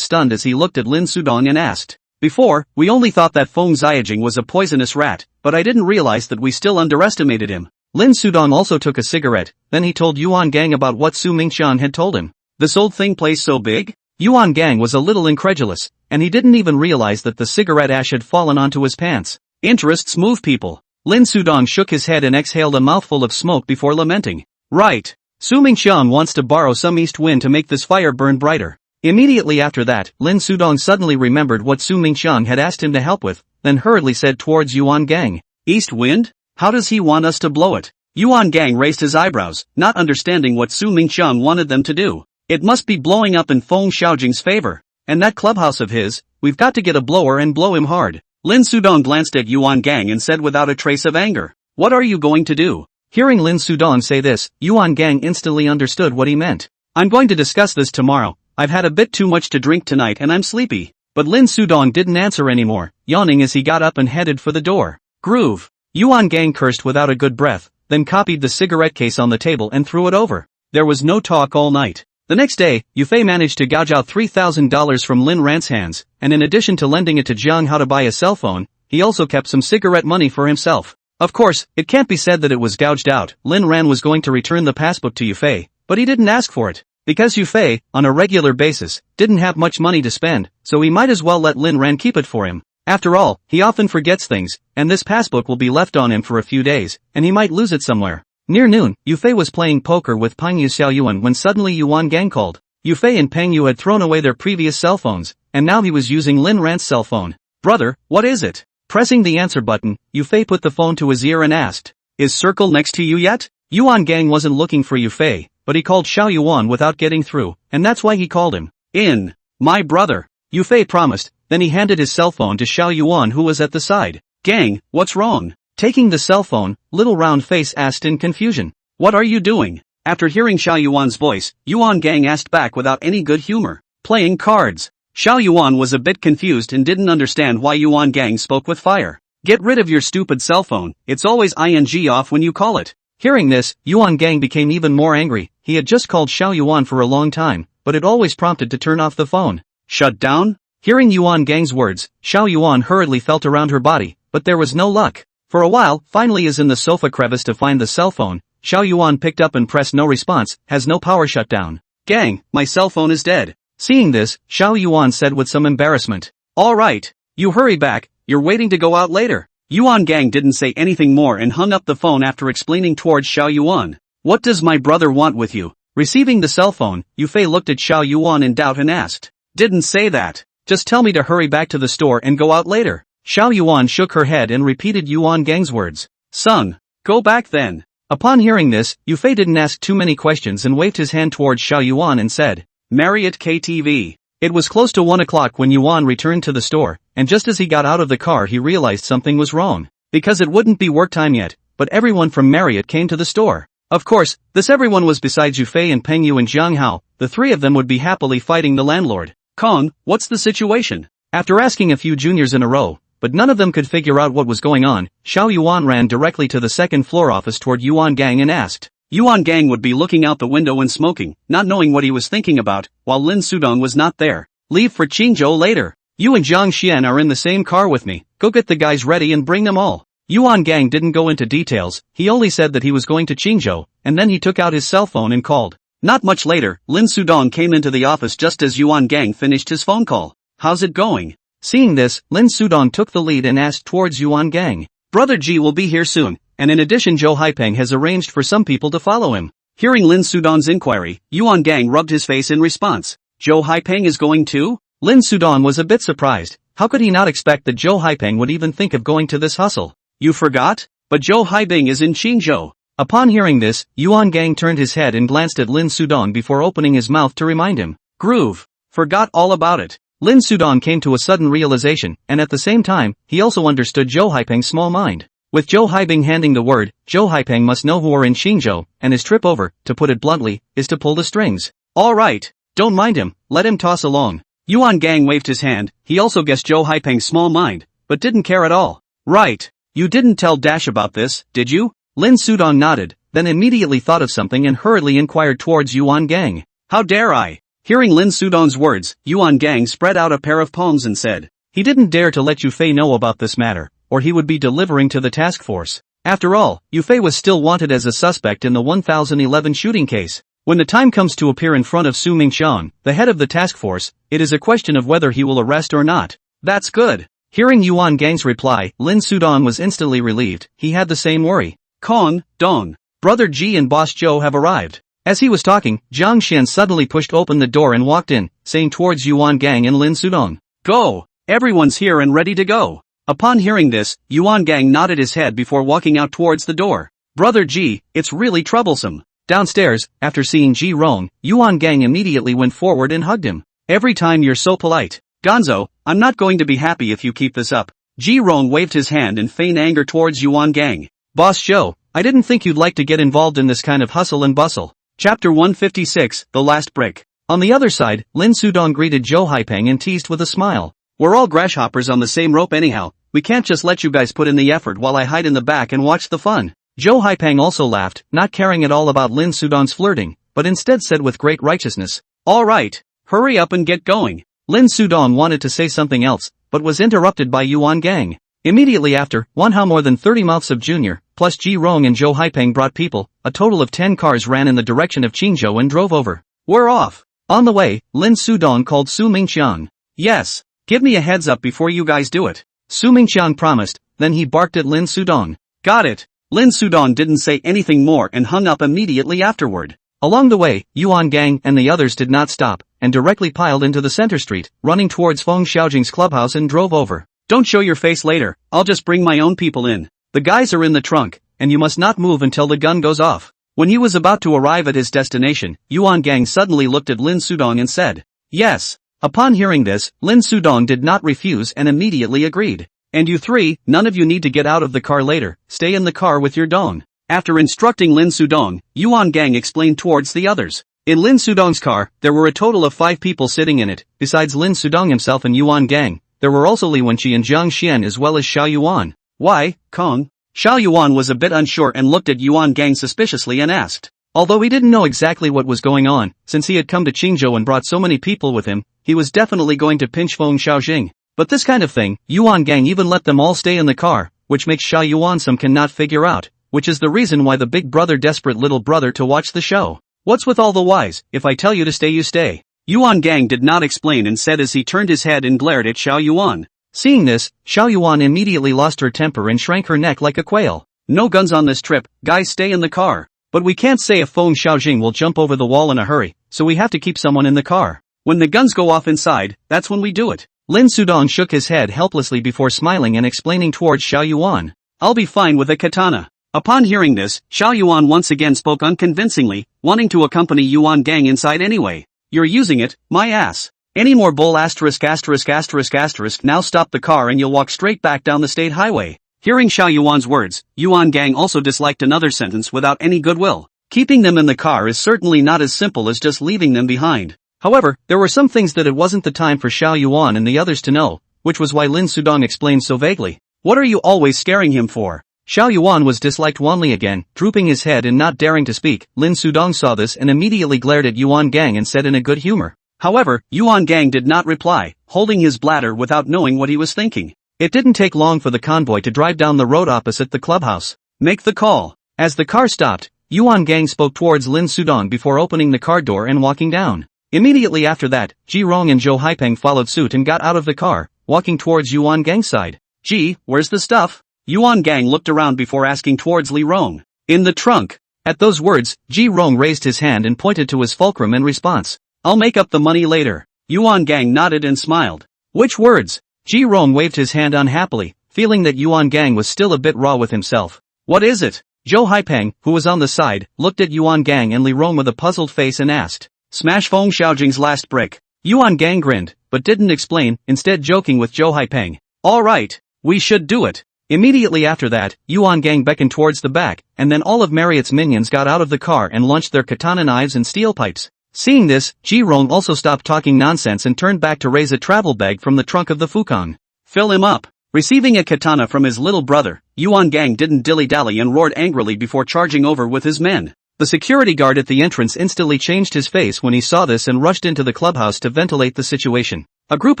stunned as he looked at Lin Sudong and asked. Before, we only thought that Feng Xiaojing was a poisonous rat, but I didn't realize that we still underestimated him. Lin Sudong also took a cigarette, then he told Yuan Gang about what Su Mingxian had told him. This old thing plays so big? Yuan Gang was a little incredulous, and he didn't even realize that the cigarette ash had fallen onto his pants. Interests move people. Lin Sudong shook his head and exhaled a mouthful of smoke before lamenting. Right. Su Mingxian wants to borrow some east wind to make this fire burn brighter. Immediately after that, Lin Sudong suddenly remembered what Su Mingxian had asked him to help with, then hurriedly said towards Yuan Gang. East wind? How does he want us to blow it? Yuan Gang raised his eyebrows, not understanding what Su Mingxian wanted them to do. It must be blowing up in Feng Xiaojing's favor. And that clubhouse of his, we've got to get a blower and blow him hard. Lin Sudong glanced at Yuan Gang and said without a trace of anger. What are you going to do? Hearing Lin Sudong say this, Yuan Gang instantly understood what he meant. I'm going to discuss this tomorrow. I've had a bit too much to drink tonight and I'm sleepy. But Lin Sudong didn't answer anymore, yawning as he got up and headed for the door. Groove. Yuan Gang cursed without a good breath, then copied the cigarette case on the table and threw it over. There was no talk all night. The next day, Yufei managed to gouge out $3,000 from Lin Ran's hands, and in addition to lending it to Jiang Hao to buy a cell phone, he also kept some cigarette money for himself. Of course, it can't be said that it was gouged out. Lin Ran was going to return the passbook to Yufei, but he didn't ask for it. Because Yufei, on a regular basis, didn't have much money to spend, so he might as well let Lin Ran keep it for him. After all, he often forgets things, and this passbook will be left on him for a few days, and he might lose it somewhere. Near noon, Yufei was playing poker with Peng Yu Xiaoyuan when suddenly Yuan Gang called. Yufei and Peng Yu had thrown away their previous cell phones, and now he was using Lin Ran's cell phone. Brother, what is it? Pressing the answer button, Yufei put the phone to his ear and asked. Is Circle next to you yet? Yuan Gang wasn't looking for Yufei, but he called Xiao Yuan without getting through, and that's why he called him. In. My brother. Yufei promised, then he handed his cell phone to Xiao Yuan who was at the side. Gang, what's wrong? Taking the cell phone, Little Round Face asked in confusion. What are you doing? After hearing Xiao Yuan's voice, Yuan Gang asked back without any good humor. Playing cards. Xiao Yuan was a bit confused and didn't understand why Yuan Gang spoke with fire. Get rid of your stupid cell phone, it's always ing off when you call it. Hearing this, Yuan Gang became even more angry. He had just called Xiao Yuan for a long time, but it always prompted to turn off the phone. Shut down? Hearing Yuan Gang's words, Xiao Yuan hurriedly felt around her body, but there was no luck. For a while, finally is in the sofa crevice to find the cell phone. Xiao Yuan picked up and pressed no response, has no power shutdown. Gang, my cell phone is dead. Seeing this, Xiao Yuan said with some embarrassment. Alright. You hurry back, you're waiting to go out later. Yuan Gang didn't say anything more and hung up the phone after explaining towards Xiao Yuan. What does my brother want with you? Receiving the cell phone, Yufei looked at Xiao Yuan in doubt and asked. Didn't say that. Just tell me to hurry back to the store and go out later. Xiao Yuan shook her head and repeated Yuan Gang's words. Son, go back then. Upon hearing this, Yufei didn't ask too many questions and waved his hand towards Xiao Yuan and said, Marriott KTV. It was close to 1 o'clock when Yuan returned to the store, and just as he got out of the car he realized something was wrong. Because it wouldn't be work time yet, but everyone from Marriott came to the store. Of course, this everyone was besides Yufei and Peng Yu and Jiang Hao. The three of them would be happily fighting the landlord. Kong, what's the situation? After asking a few juniors in a row, but none of them could figure out what was going on. Xiao Yuan ran directly to the second floor office toward Yuan Gang and asked. Yuan Gang would be looking out the window and smoking, not knowing what he was thinking about, while Lin Sudong was not there. Leave for Qingzhou later. You and Jiang Xian are in the same car with me. Go get the guys ready and bring them all. Yuan Gang didn't go into details, he only said that he was going to Qingzhou, and then he took out his cell phone and called. Not much later, Lin Sudong came into the office just as Yuan Gang finished his phone call. How's it going? Seeing this, Lin Sudong took the lead and asked towards Yuan Gang. Brother Ji will be here soon, and in addition Zhou Haipeng has arranged for some people to follow him. Hearing Lin Sudong's inquiry, Yuan Gang rubbed his face in response. Zhou Haipeng is going too? Lin Sudong was a bit surprised. How could he not expect that Zhou Haipeng would even think of going to this hustle? You forgot? But Zhou Haipeng is in Qingzhou. Upon hearing this, Yuan Gang turned his head and glanced at Lin Sudong before opening his mouth to remind him. Groove. Forgot all about it. Lin Sudong came to a sudden realization, and at the same time, he also understood Zhou Haipeng's small mind. With Zhou Haipeng handing the word, Zhou Haipeng must know who are in Qingzhou, and his trip over, to put it bluntly, is to pull the strings. Alright. Don't mind him, let him toss along. Yuan Gang waved his hand, he also guessed Zhou Haipeng's small mind, but didn't care at all. Right. You didn't tell Dash about this, did you? Lin Sudong nodded, then immediately thought of something and hurriedly inquired towards Yuan Gang. How dare I? Hearing Lin Sudong's words, Yuan Gang spread out a pair of palms and said. He didn't dare to let Yu Fei know about this matter, or he would be delivering to the task force. After all, Yu Fei was still wanted as a suspect in the 1011 shooting case. When the time comes to appear in front of Su Mingqiang, the head of the task force, it is a question of whether he will arrest or not. That's good. Hearing Yuan Gang's reply, Lin Sudong was instantly relieved. He had the same worry. Kong, Dong. Brother Ji and Boss Zhou have arrived. As he was talking, Jiang Xian suddenly pushed open the door and walked in, saying towards Yuan Gang and Lin Sudong. Go! Everyone's here and ready to go. Upon hearing this, Yuan Gang nodded his head before walking out towards the door. Brother Ji, it's really troublesome. Downstairs, after seeing Ji Rong, Yuan Gang immediately went forward and hugged him. Every time you're so polite. Gonzo, I'm not going to be happy if you keep this up. Ji Rong waved his hand in feigned anger towards Yuan Gang. Boss Zhou, I didn't think you'd like to get involved in this kind of hustle and bustle. Chapter 156, The Last Brick. On the other side, Lin Sudong greeted Zhou Haipeng and teased with a smile. We're all grasshoppers on the same rope anyhow, we can't just let you guys put in the effort while I hide in the back and watch the fun. Zhou Haipeng also laughed, not caring at all about Lin Sudong's flirting, but instead said with great righteousness. Alright, hurry up and get going. Lin Sudong wanted to say something else, but was interrupted by Yuan Gang. Immediately after, how more than 30 mouths of Junior, plus Ji Rong and Zhou Haipeng brought people, a total of 10 cars ran in the direction of Qingzhou and drove over. We're off. On the way, Lin Sudong called Su Mingqiang. Yes, give me a heads up before you guys do it. Su Mingqiang promised, then he barked at Lin Sudong. Got it. Lin Sudong didn't say anything more and hung up immediately afterward. Along the way, Yuan Gang and the others did not stop, and directly piled into the center street, running towards Feng Xiaojing's clubhouse and drove over. Don't show your face later, I'll just bring my own people in. The guys are in the trunk, and you must not move until the gun goes off. When he was about to arrive at his destination, Yuan Gang suddenly looked at Lin Sudong and said, Yes. Upon hearing this, Lin Sudong did not refuse and immediately agreed. And you three, none of you need to get out of the car later, stay in the car with your dong. After instructing Lin Sudong, Yuan Gang explained towards the others. In Lin Sudong's car, there were a total of 5 people sitting in it, besides Lin Sudong himself and Yuan Gang. There were also Li Wenqi and Jiang Xian as well as Xiao Yuan. Why, Kong? Xiao Yuan was a bit unsure and looked at Yuan Gang suspiciously and asked. Although he didn't know exactly what was going on, since he had come to Qingzhou and brought so many people with him, he was definitely going to pinch Feng Xiaojing. But this kind of thing, Yuan Gang even let them all stay in the car, which makes Xiao Yuan some cannot figure out, which is the reason why the big brother desperate little brother to watch the show. What's with all the whys? If I tell you to stay you stay. Yuan Gang did not explain and said as he turned his head and glared at Xiao Yuan. Seeing this, Xiao Yuan immediately lost her temper and shrank her neck like a quail. No guns on this trip, guys stay in the car. But we can't say if Feng Xiaojing will jump over the wall in a hurry, so we have to keep someone in the car. When the guns go off inside, that's when we do it. Lin Sudong shook his head helplessly before smiling and explaining towards Xiao Yuan. I'll be fine with a katana. Upon hearing this, Xiao Yuan once again spoke unconvincingly, wanting to accompany Yuan Gang inside anyway. You're using it, my ass. Any more bull ********, now stop the car and you'll walk straight back down the state highway. Hearing Xiao Yuan's words, Yuan Gang also disliked another sentence without any goodwill. Keeping them in the car is certainly not as simple as just leaving them behind. However, there were some things that it wasn't the time for Xiao Yuan and the others to know, which was why Lin Sudong explained so vaguely. What are you always scaring him for? Xiao Yuan was disliked wanly again, drooping his head and not daring to speak. Lin Sudong saw this and immediately glared at Yuan Gang and said in a good humor. However, Yuan Gang did not reply, holding his bladder without knowing what he was thinking. It didn't take long for the convoy to drive down the road opposite the clubhouse. Make the call. As the car stopped, Yuan Gang spoke towards Lin Sudong before opening the car door and walking down. Immediately after that, Ji Rong and Zhou Haipeng followed suit and got out of the car, walking towards Yuan Gang's side. Ji, where's the stuff? Yuan Gang looked around before asking towards Li Rong. In the trunk. At those words, Ji Rong raised his hand and pointed to his fulcrum in response. I'll make up the money later. Yuan Gang nodded and smiled. Which words? Ji Rong waved his hand unhappily, feeling that Yuan Gang was still a bit raw with himself. What is it? Zhou Haipeng, who was on the side, looked at Yuan Gang and Li Rong with a puzzled face and asked. Smash Feng Xiaojing's last brick. Yuan Gang grinned, but didn't explain, instead joking with Zhou Haipeng. Alright, we should do it. Immediately after that, Yuan Gang beckoned towards the back, and then all of Marriott's minions got out of the car and launched their katana knives and steel pipes. Seeing this, Ji Rong also stopped talking nonsense and turned back to raise a travel bag from the trunk of the Fukang. Fill him up. Receiving a katana from his little brother, Yuan Gang didn't dilly-dally and roared angrily before charging over with his men. The security guard at the entrance instantly changed his face when he saw this and rushed into the clubhouse to ventilate the situation. A group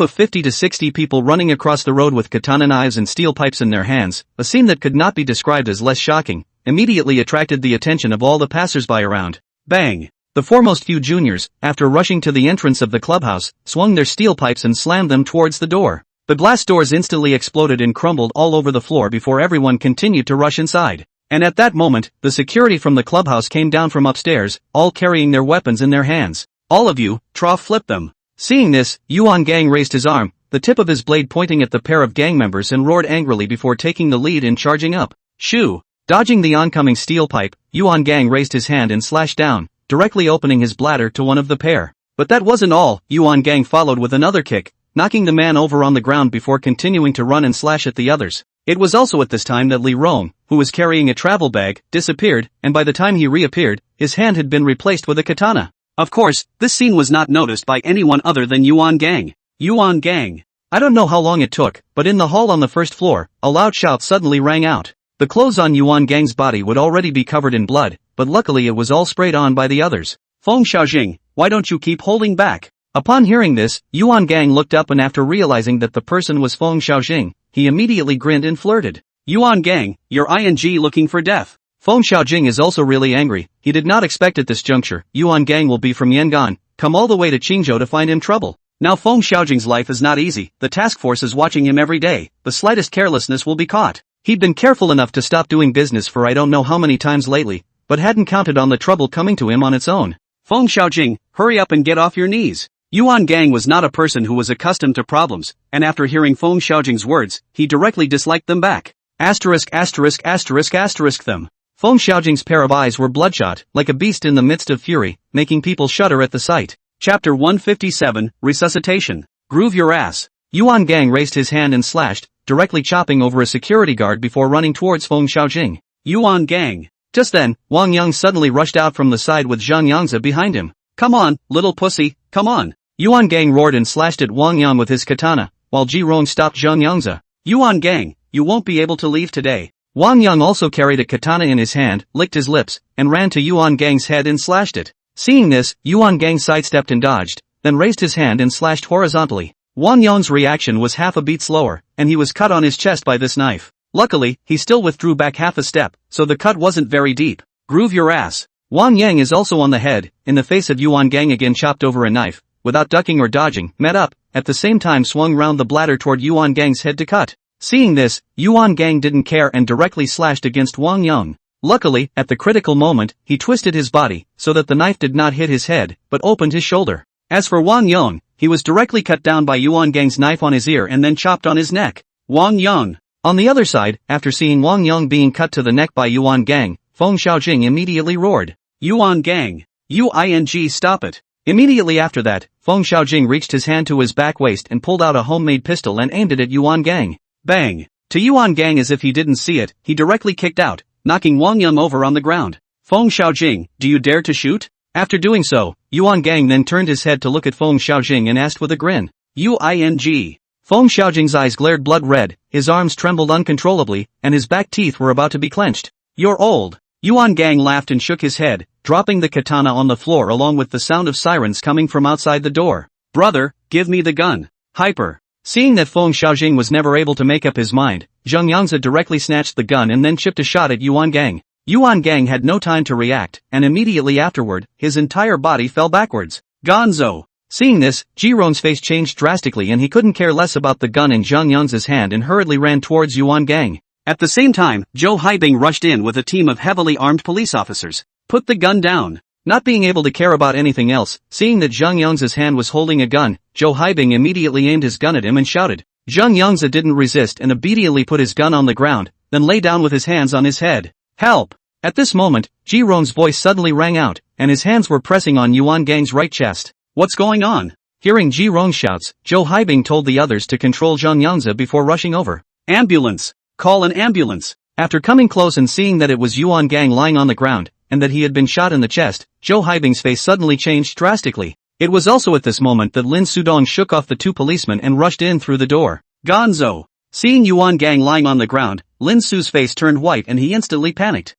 of 50 to 60 people running across the road with katana knives and steel pipes in their hands, a scene that could not be described as less shocking, immediately attracted the attention of all the passersby around. Bang! The foremost few juniors, after rushing to the entrance of the clubhouse, swung their steel pipes and slammed them towards the door. The glass doors instantly exploded and crumbled all over the floor before everyone continued to rush inside. And at that moment, the security from the clubhouse came down from upstairs, all carrying their weapons in their hands. All of you, flip them. Seeing this, Yuan Gang raised his arm, the tip of his blade pointing at the pair of gang members and roared angrily before taking the lead in charging up. Shoo! Dodging the oncoming steel pipe, Yuan Gang raised his hand and slashed down, directly opening his bladder to one of the pair. But that wasn't all. Yuan Gang followed with another kick, knocking the man over on the ground before continuing to run and slash at the others. It was also at this time that Li Rong, who was carrying a travel bag, disappeared, and by the time he reappeared, his hand had been replaced with a katana. Of course, this scene was not noticed by anyone other than Yuan Gang. Yuan Gang. I don't know how long it took, but in the hall on the first floor, a loud shout suddenly rang out. The clothes on Yuan Gang's body would already be covered in blood, but luckily it was all sprayed on by the others. Feng Xiaojing, why don't you keep holding back? Upon hearing this, Yuan Gang looked up and after realizing that the person was Feng Xiaojing, he immediately grinned and flirted. Yuan Gang, you're ing looking for death. Feng Xiaojing is also really angry. He did not expect at this juncture, Yuan Gang will be from Yangon, come all the way to Qingzhou to find him trouble. Now Feng Xiaojing's life is not easy, the task force is watching him every day, the slightest carelessness will be caught. He'd been careful enough to stop doing business for I don't know how many times lately, but hadn't counted on the trouble coming to him on its own. Feng Xiaojing, hurry up and get off your knees. Yuan Gang was not a person who was accustomed to problems, and after hearing Feng Xiaojing's words, he directly disliked them back. Asterisk them. Feng Xiaojing's pair of eyes were bloodshot, like a beast in the midst of fury, making people shudder at the sight. Chapter 157, Resuscitation. Groove your ass. Yuan Gang raised his hand and slashed, directly chopping over a security guard before running towards Feng Xiaojing. Yuan Gang. Just then, Wang Yang suddenly rushed out from the side with Zhang Yangzi behind him. Come on, little pussy, come on. Yuan Gang roared and slashed at Wang Yang with his katana, while Ji Rong stopped Zhang Yangzi. Yuan Gang, you won't be able to leave today. Wang Yang also carried a katana in his hand, licked his lips, and ran to Yuan Gang's head and slashed it. Seeing this, Yuan Gang sidestepped and dodged, then raised his hand and slashed horizontally. Wang Yang's reaction was half a beat slower, and he was cut on his chest by this knife. Luckily, he still withdrew back half a step, so the cut wasn't very deep. Groove your ass. Wang Yang is also on the head, in the face of Yuan Gang again chopped over a knife, without ducking or dodging, met up, at the same time swung round the bladder toward Yuan Gang's head to cut. Seeing this, Yuan Gang didn't care and directly slashed against Wang Yang. Luckily, at the critical moment, he twisted his body, so that the knife did not hit his head, but opened his shoulder. As for Wang Yang, he was directly cut down by Yuan Gang's knife on his ear and then chopped on his neck. Wang Yang. On the other side, after seeing Wang Yang being cut to the neck by Yuan Gang, Feng Xiaojing immediately roared. Yuan Gang. Stop it. Immediately after that, Feng Xiaojing reached his hand to his back waist and pulled out a homemade pistol and aimed it at Yuan Gang. Bang! To Yuan Gang as if he didn't see it, he directly kicked out, knocking Wang Yang over on the ground. Feng Xiaojing, do you dare to shoot? After doing so, Yuan Gang then turned his head to look at Feng Xiaojing and asked with a grin. Feng Xiaojing's eyes glared blood red, his arms trembled uncontrollably, and his back teeth were about to be clenched. You're old. Yuan Gang laughed and shook his head, dropping the katana on the floor along with the sound of sirens coming from outside the door. Brother, give me the gun. Hyper. Seeing that Feng Xiaojing was never able to make up his mind, Zheng Yangzi directly snatched the gun and then chipped a shot at Yuan Gang. Yuan Gang had no time to react, and immediately afterward, his entire body fell backwards. Gonzo! Seeing this, Jiron's face changed drastically and he couldn't care less about the gun in Zheng Yangzi's hand and hurriedly ran towards Yuan Gang. At the same time, Zhou Haibing rushed in with a team of heavily armed police officers. Put the gun down. Not being able to care about anything else, seeing that Zheng Yangzi's hand was holding a gun, Zhou Haibing immediately aimed his gun at him and shouted. Zheng Yangzi didn't resist and obediently put his gun on the ground, then lay down with his hands on his head. Help! At this moment, Jiron's voice suddenly rang out, and his hands were pressing on Yuan Gang's right chest. What's going on? Hearing Jiron's shouts, Zhou Haibing told the others to control Zheng Yangzi before rushing over. Ambulance! Call an ambulance! After coming close and seeing that it was Yuan Gang lying on the ground, and that he had been shot in the chest, Zhou Haibing's face suddenly changed drastically. It was also at this moment that Lin Sudong shook off the two policemen and rushed in through the door. Gonzo! Seeing Yuan Gang lying on the ground, Lin Su's face turned white and he instantly panicked.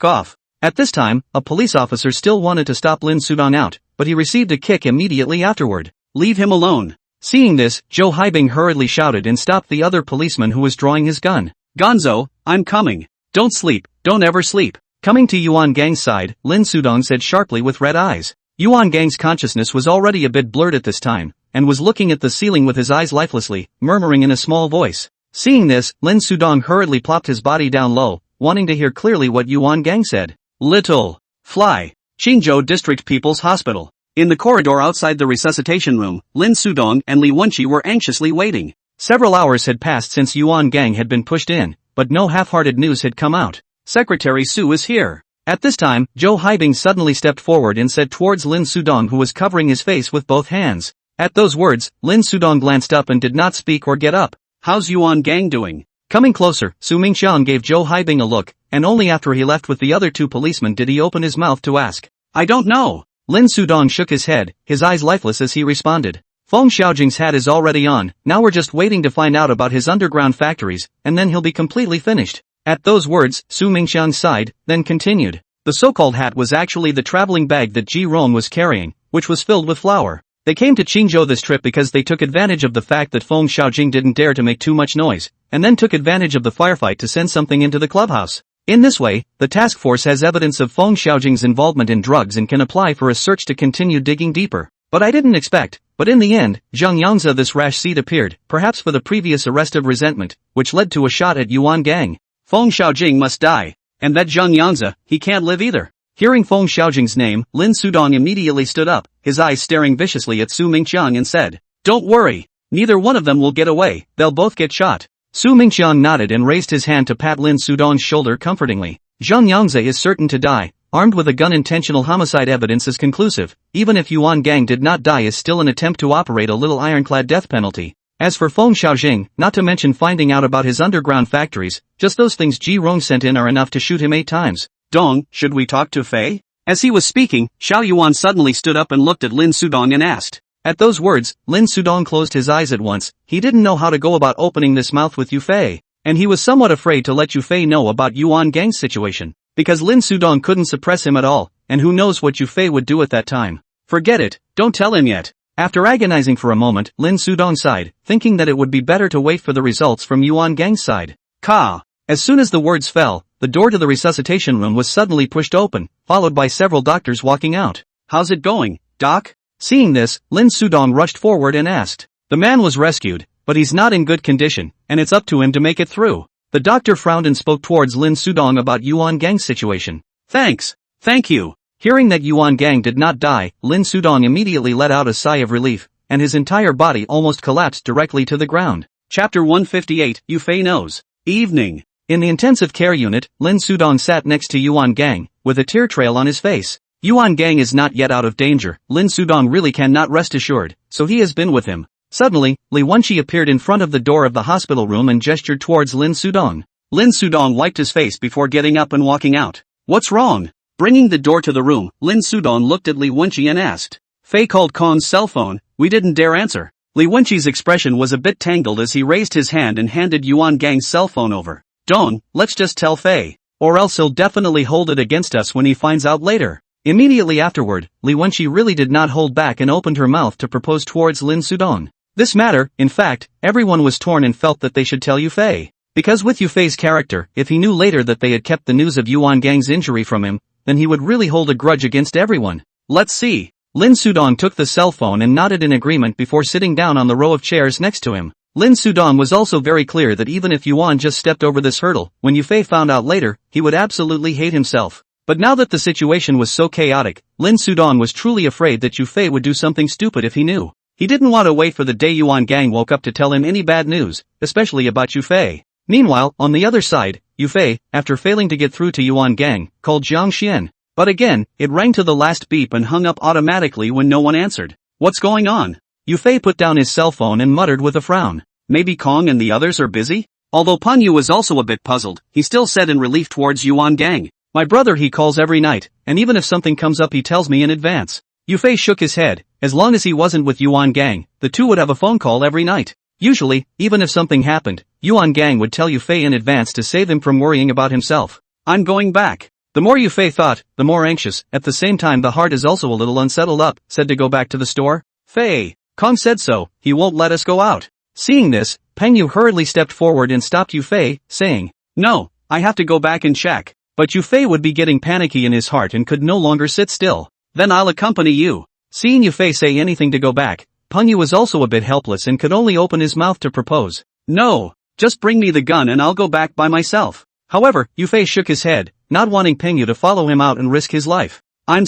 Off. At this time, a police officer still wanted to stop Lin Sudong out, but he received a kick immediately afterward. Leave him alone. Seeing this, Zhou Haibing hurriedly shouted and stopped the other policeman who was drawing his gun. Gonzo, I'm coming. Don't sleep, don't ever sleep. Coming to Yuan Gang's side, Lin Sudong said sharply with red eyes. Yuan Gang's consciousness was already a bit blurred at this time, and was looking at the ceiling with his eyes lifelessly, murmuring in a small voice. Seeing this, Lin Sudong hurriedly plopped his body down low, wanting to hear clearly what Yuan Gang said. Little fly. Qingzhou District People's Hospital. In the corridor outside the resuscitation room, Lin Sudong and Li Wenqi were anxiously waiting. Several hours had passed since Yuan Gang had been pushed in, but no half-hearted news had come out. Secretary Su is here. At this time, Zhou Haibing suddenly stepped forward and said towards Lin Sudong, who was covering his face with both hands. At those words, Lin Sudong glanced up and did not speak or get up. How's Yuan Gang doing? Coming closer, Su Mingxiang gave Zhou Haibing a look, and only after he left with the other two policemen did he open his mouth to ask. I don't know. Lin Sudong shook his head, his eyes lifeless as he responded. Feng Xiaojing's hat is already on, now we're just waiting to find out about his underground factories, and then he'll be completely finished. At those words, Su Mingxiang sighed, then continued. The so-called hat was actually the traveling bag that Ji Ron was carrying, which was filled with flour. They came to Qingzhou this trip because they took advantage of the fact that Feng Xiaojing didn't dare to make too much noise, and then took advantage of the firefight to send something into the clubhouse. In this way, the task force has evidence of Feng Xiaojing's involvement in drugs and can apply for a search to continue digging deeper. But I didn't expect, but in the end, Zheng Yangzi this rash seed appeared, perhaps for the previous arrest of resentment, which led to a shot at Yuan Gang. Feng Xiaojing must die. And that Zheng Yangzi, he can't live either. Hearing Feng Xiaojing's name, Lin Sudong immediately stood up, his eyes staring viciously at Su Mingxiang and said, Don't worry. Neither one of them will get away, they'll both get shot. Su Mingxiang nodded and raised his hand to pat Lin Sudong's shoulder comfortingly. Zheng Yangzi is certain to die. Armed with a gun, intentional homicide evidence is conclusive. Even if Yuan Gang did not die is still an attempt to operate a little ironclad death penalty. As for Feng Xiaojing, not to mention finding out about his underground factories, just those things Ji Rong sent in are enough to shoot him 8 times. Dong, should we talk to Fei? As he was speaking, Xiao Yuan suddenly stood up and looked at Lin Sudong and asked. At those words, Lin Sudong closed his eyes at once. He didn't know how to go about opening this mouth with Yu Fei, and he was somewhat afraid to let Yu Fei know about Yuan Gang's situation, because Lin Sudong couldn't suppress him at all, and who knows what Yu Fei would do at that time. Forget it, don't tell him yet. After agonizing for a moment, Lin Sudong sighed, thinking that it would be better to wait for the results from Yuan Gang's side. Ka! As soon as the words fell, the door to the resuscitation room was suddenly pushed open, followed by several doctors walking out. How's it going, Doc? Seeing this, Lin Sudong rushed forward and asked. The man was rescued, but he's not in good condition, and it's up to him to make it through. The doctor frowned and spoke towards Lin Sudong about Yuan Gang's situation. Thanks. Thank you. Hearing that Yuan Gang did not die, Lin Sudong immediately let out a sigh of relief, and his entire body almost collapsed directly to the ground. Chapter 158, Yu Fei knows. Evening. In the intensive care unit, Lin Sudong sat next to Yuan Gang, with a tear trail on his face. Yuan Gang is not yet out of danger, Lin Sudong really cannot rest assured, so he has been with him. Suddenly, Li Wenqi appeared in front of the door of the hospital room and gestured towards Lin Sudong. Lin Sudong wiped his face before getting up and walking out. What's wrong? Bringing the door to the room, Lin Sudong looked at Li Wenqi and asked. Fei called Kong's cell phone, we didn't dare answer. Li Wenqi's expression was a bit tangled as he raised his hand and handed Yuan Gang's cell phone over. Don't, let's just tell Fei. Or else he'll definitely hold it against us when he finds out later. Immediately afterward, Li Wenqi really did not hold back and opened her mouth to propose towards Lin Sudong. This matter, in fact, everyone was torn and felt that they should tell Yufei. Because with Yufei's character, if he knew later that they had kept the news of Yuan Gang's injury from him, then he would really hold a grudge against everyone. Let's see. Lin Sudong took the cell phone and nodded in agreement before sitting down on the row of chairs next to him. Lin Sudong was also very clear that even if Yuan just stepped over this hurdle, when Yufei found out later, he would absolutely hate himself. But now that the situation was so chaotic, Lin Sudong was truly afraid that Yufei would do something stupid if he knew. He didn't want to wait for the day Yuan Gang woke up to tell him any bad news, especially about Yufei. Meanwhile, on the other side, Yufei, after failing to get through to Yuan Gang, called Jiang Xian. But again, it rang to the last beep and hung up automatically when no one answered. What's going on? Yufei put down his cell phone and muttered with a frown. Maybe Kong and the others are busy? Although Pan Yu was also a bit puzzled, he still said in relief towards Yuan Gang. My brother he calls every night, and even if something comes up he tells me in advance. Yufei shook his head. As long as he wasn't with Yuan Gang, the two would have a phone call every night. Usually, even if something happened, Yuan Gang would tell Yufei in advance to save him from worrying about himself. I'm going back. The more Yufei thought, the more anxious, at the same time the heart is also a little unsettled up, said to go back to the store. Fei, Kong said so, he won't let us go out. Seeing this, Peng Yu hurriedly stepped forward and stopped Yufei, saying, no, I have to go back and check. But Yufei would be getting panicky in his heart and could no longer sit still. Then I'll accompany you. Seeing Yufei say anything to go back, Peng Yu was also a bit helpless and could only open his mouth to propose. No, just bring me the gun and I'll go back by myself. However, Yufei shook his head, not wanting Peng Yu to follow him out and risk his life. I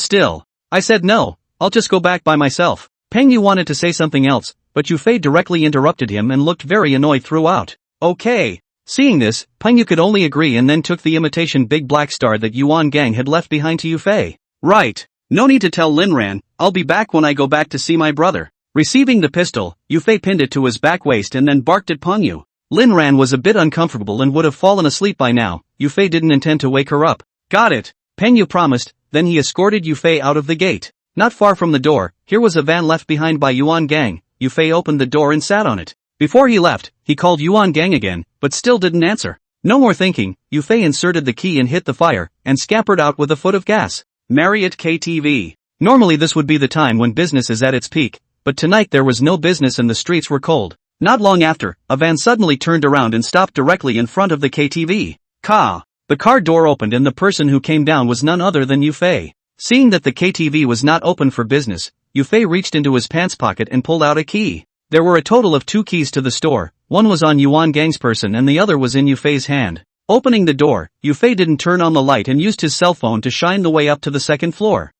said no, I'll just go back by myself. Peng Yu wanted to say something else, but Yufei directly interrupted him and looked very annoyed throughout. Okay. Seeing this, Peng Yu could only agree and then took the imitation big black star that Yuan Gang had left behind to Yufei. Right. No need to tell Lin Ran, I'll be back when I go back to see my brother. Receiving the pistol, Yufei pinned it to his back waist and then barked at Peng Yu. Lin Ran was a bit uncomfortable and would have fallen asleep by now. Yufei didn't intend to wake her up. Got it. Peng Yu promised, then he escorted Yufei out of the gate. Not far from the door, here was a van left behind by Yuan Gang. Yufei opened the door and sat on it. Before he left, he called Yuan Gang again, but still didn't answer. No more thinking, Yufei inserted the key and hit the fire, and scampered out with a foot of gas. Marriott KTV. Normally this would be the time when business is at its peak, but tonight there was no business and the streets were cold. Not long after, a van suddenly turned around and stopped directly in front of the KTV. The car door opened and the person who came down was none other than Yufei. Seeing that the KTV was not open for business, Yufei reached into his pants pocket and pulled out a key. There were a total of 2 keys to the store, one was on Yuan Gang's person and the other was in Yufei's hand. Opening the door, Yufei didn't turn on the light and used his cell phone to shine the way up to the second floor.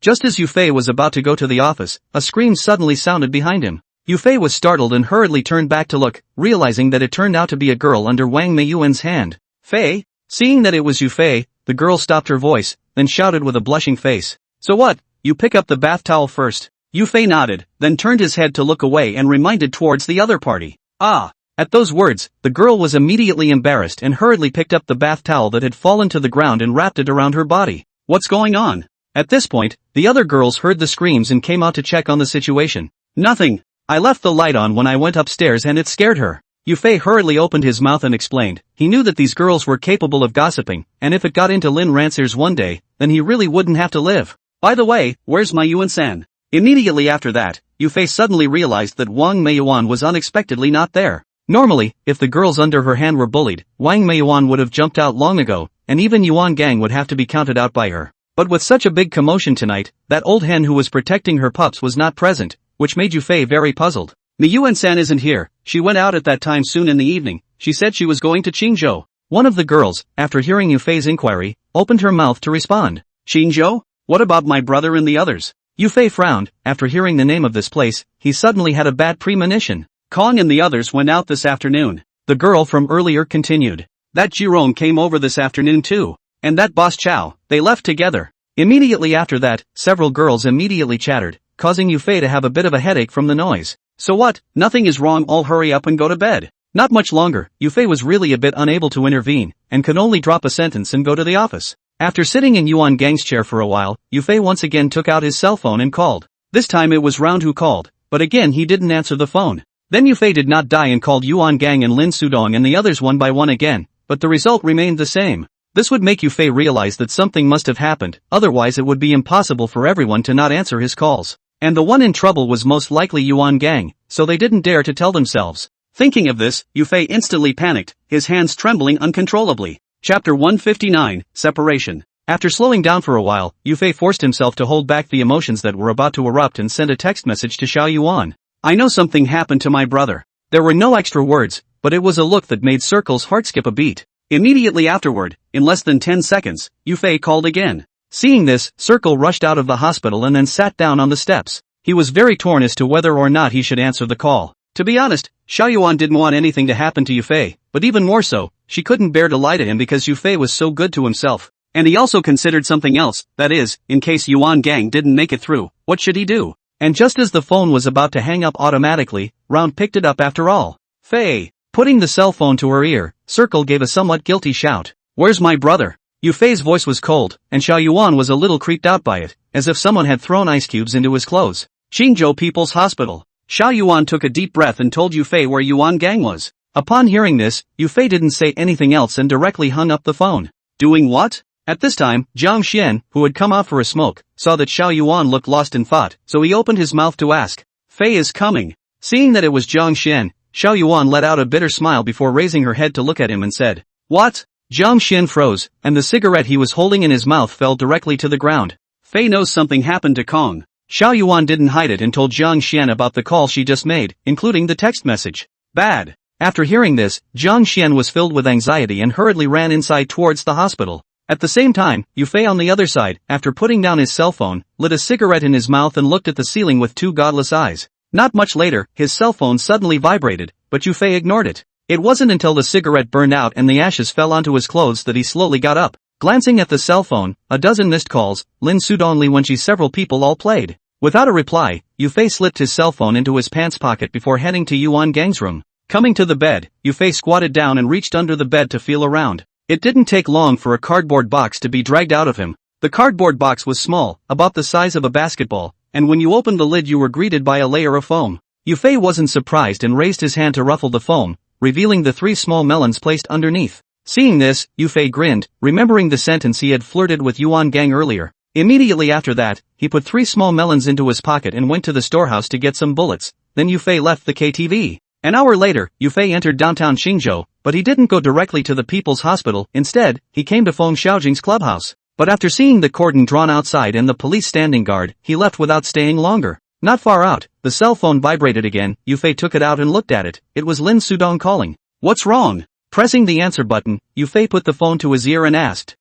Just as Yufei was about to go to the office, a scream suddenly sounded behind him. Yufei was startled and hurriedly turned back to look, realizing that it turned out to be a girl under Wang Meiyuan's hand. Fei? Seeing that it was Yufei, the girl stopped her voice, then shouted with a blushing face. So what, you pick up the bath towel first? Yufei nodded, then turned his head to look away and reminded towards the other party. At those words, the girl was immediately embarrassed and hurriedly picked up the bath towel that had fallen to the ground and wrapped it around her body. What's going on? At this point, the other girls heard the screams and came out to check on the situation. Nothing. I left the light on when I went upstairs and it scared her. Yufei hurriedly opened his mouth and explained. He knew that these girls were capable of gossiping, and if it got into Lin Ran's ears one day, then he really wouldn't have to live. By the way, where's my Yuan-san? Immediately after that, Yufei suddenly realized that Wang Meiyuan was unexpectedly not there. Normally, if the girls under her hand were bullied, Wang Meiyuan would have jumped out long ago, and even Yuan Gang would have to be counted out by her. But with such a big commotion tonight, that old hen who was protecting her pups was not present, which made Yufei very puzzled. Miyuan-san isn't here, she went out at that time soon in the evening, she said she was going to Qingzhou. One of the girls, after hearing Yufei's inquiry, opened her mouth to respond. Qingzhou? What about my brother and the others? Yufei frowned. After hearing the name of this place, he suddenly had a bad premonition. Kong and the others went out this afternoon. The girl from earlier continued. That Jirong came over this afternoon too. And that boss Chow, they left together. Immediately after that, several girls immediately chattered, causing Yufei to have a bit of a headache from the noise. So what, nothing is wrong, all hurry up and go to bed. Not much longer, Yufei was really a bit unable to intervene, and could only drop a sentence and go to the office. After sitting in Yuan Gang's chair for a while, Yufei once again took out his cell phone and called. This time it was Round who called. but again he didn't answer the phone. Then Yufei did not die and called Yuan Gang and Lin Sudong and the others one by one again, but the result remained the same. This would make Yufei realize that something must have happened, otherwise it would be impossible for everyone to not answer his calls. And the one in trouble was most likely Yuan Gang, so they didn't dare to tell themselves. Thinking of this, Yufei instantly panicked, his hands trembling uncontrollably. Chapter 159, Separation. After slowing down for a while, Yufei forced himself to hold back the emotions that were about to erupt and sent a text message to Xiao Yuan. I know something happened to my brother. There were no extra words, but it was a look that made Circle's heart skip a beat. Immediately afterward, in less than 10 seconds, Yufei called again. Seeing this, Circle rushed out of the hospital and then sat down on the steps. He was very torn as to whether or not he should answer the call. To be honest, Xiao Yuan didn't want anything to happen to Yufei, but even more so, she couldn't bear to lie to him because Yufei was so good to himself. And he also considered something else, that is, in case Yuan Gang didn't make it through, what should he do? And just as the phone was about to hang up automatically, Round picked it up after all. Fei! Putting the cell phone to her ear, Circle gave a somewhat guilty shout. Where's my brother? Yufei's voice was cold, and Xiao Yuan was a little creeped out by it, as if someone had thrown ice cubes into his clothes. Qingzhou People's Hospital. Xiao Yuan took a deep breath and told Yufei where Yuan Gang was. Upon hearing this, Yufei didn't say anything else and directly hung up the phone. Doing what? At this time, Jiang Xian, who had come out for a smoke, saw that Xiao Yuan looked lost in thought, so he opened his mouth to ask. Fei is coming. Seeing that it was Jiang Xian, Xiao Yuan let out a bitter smile before raising her head to look at him and said, What? Jiang Xian froze, and the cigarette he was holding in his mouth fell directly to the ground. Fei knows something happened to Kong. Xiao Yuan didn't hide it and told Jiang Xian about the call she just made, including the text message. Bad. After hearing this, Jiang Xian was filled with anxiety and hurriedly ran inside towards the hospital. At the same time, Yufei on the other side, after putting down his cell phone, lit a cigarette in his mouth and looked at the ceiling with two godless eyes. Not much later, his cell phone suddenly vibrated, but Yufei ignored it. It wasn't until the cigarette burned out and the ashes fell onto his clothes that he slowly got up. Glancing at the cell phone, a dozen missed calls, Lin Sudong Li Wenqi several people all played. Without a reply, Yufei slipped his cell phone into his pants pocket before heading to Yuan Gang's room. Coming to the bed, Yufei squatted down and reached under the bed to feel around. It didn't take long for a cardboard box to be dragged out of him. The cardboard box was small, about the size of a basketball, and when you opened the lid you were greeted by a layer of foam. Yufei wasn't surprised and raised his hand to ruffle the foam, revealing the 3 small melons placed underneath. Seeing this, Yufei grinned, remembering the sentence he had flirted with Yuan Gang earlier. Immediately after that, he put 3 small melons into his pocket and went to the storehouse to get some bullets. Then Yufei left the KTV. An hour later, Yufei entered downtown Qingzhou, but he didn't go directly to the People's Hospital. Instead, he came to Feng Xiaojing's clubhouse. But after seeing the cordon drawn outside and the police standing guard, he left without staying longer. Not far out, the cell phone vibrated again. Yufei took it out and looked at it. It was Lin Sudong calling. What's wrong? Pressing the answer button, Yufei put the phone to his ear and asked,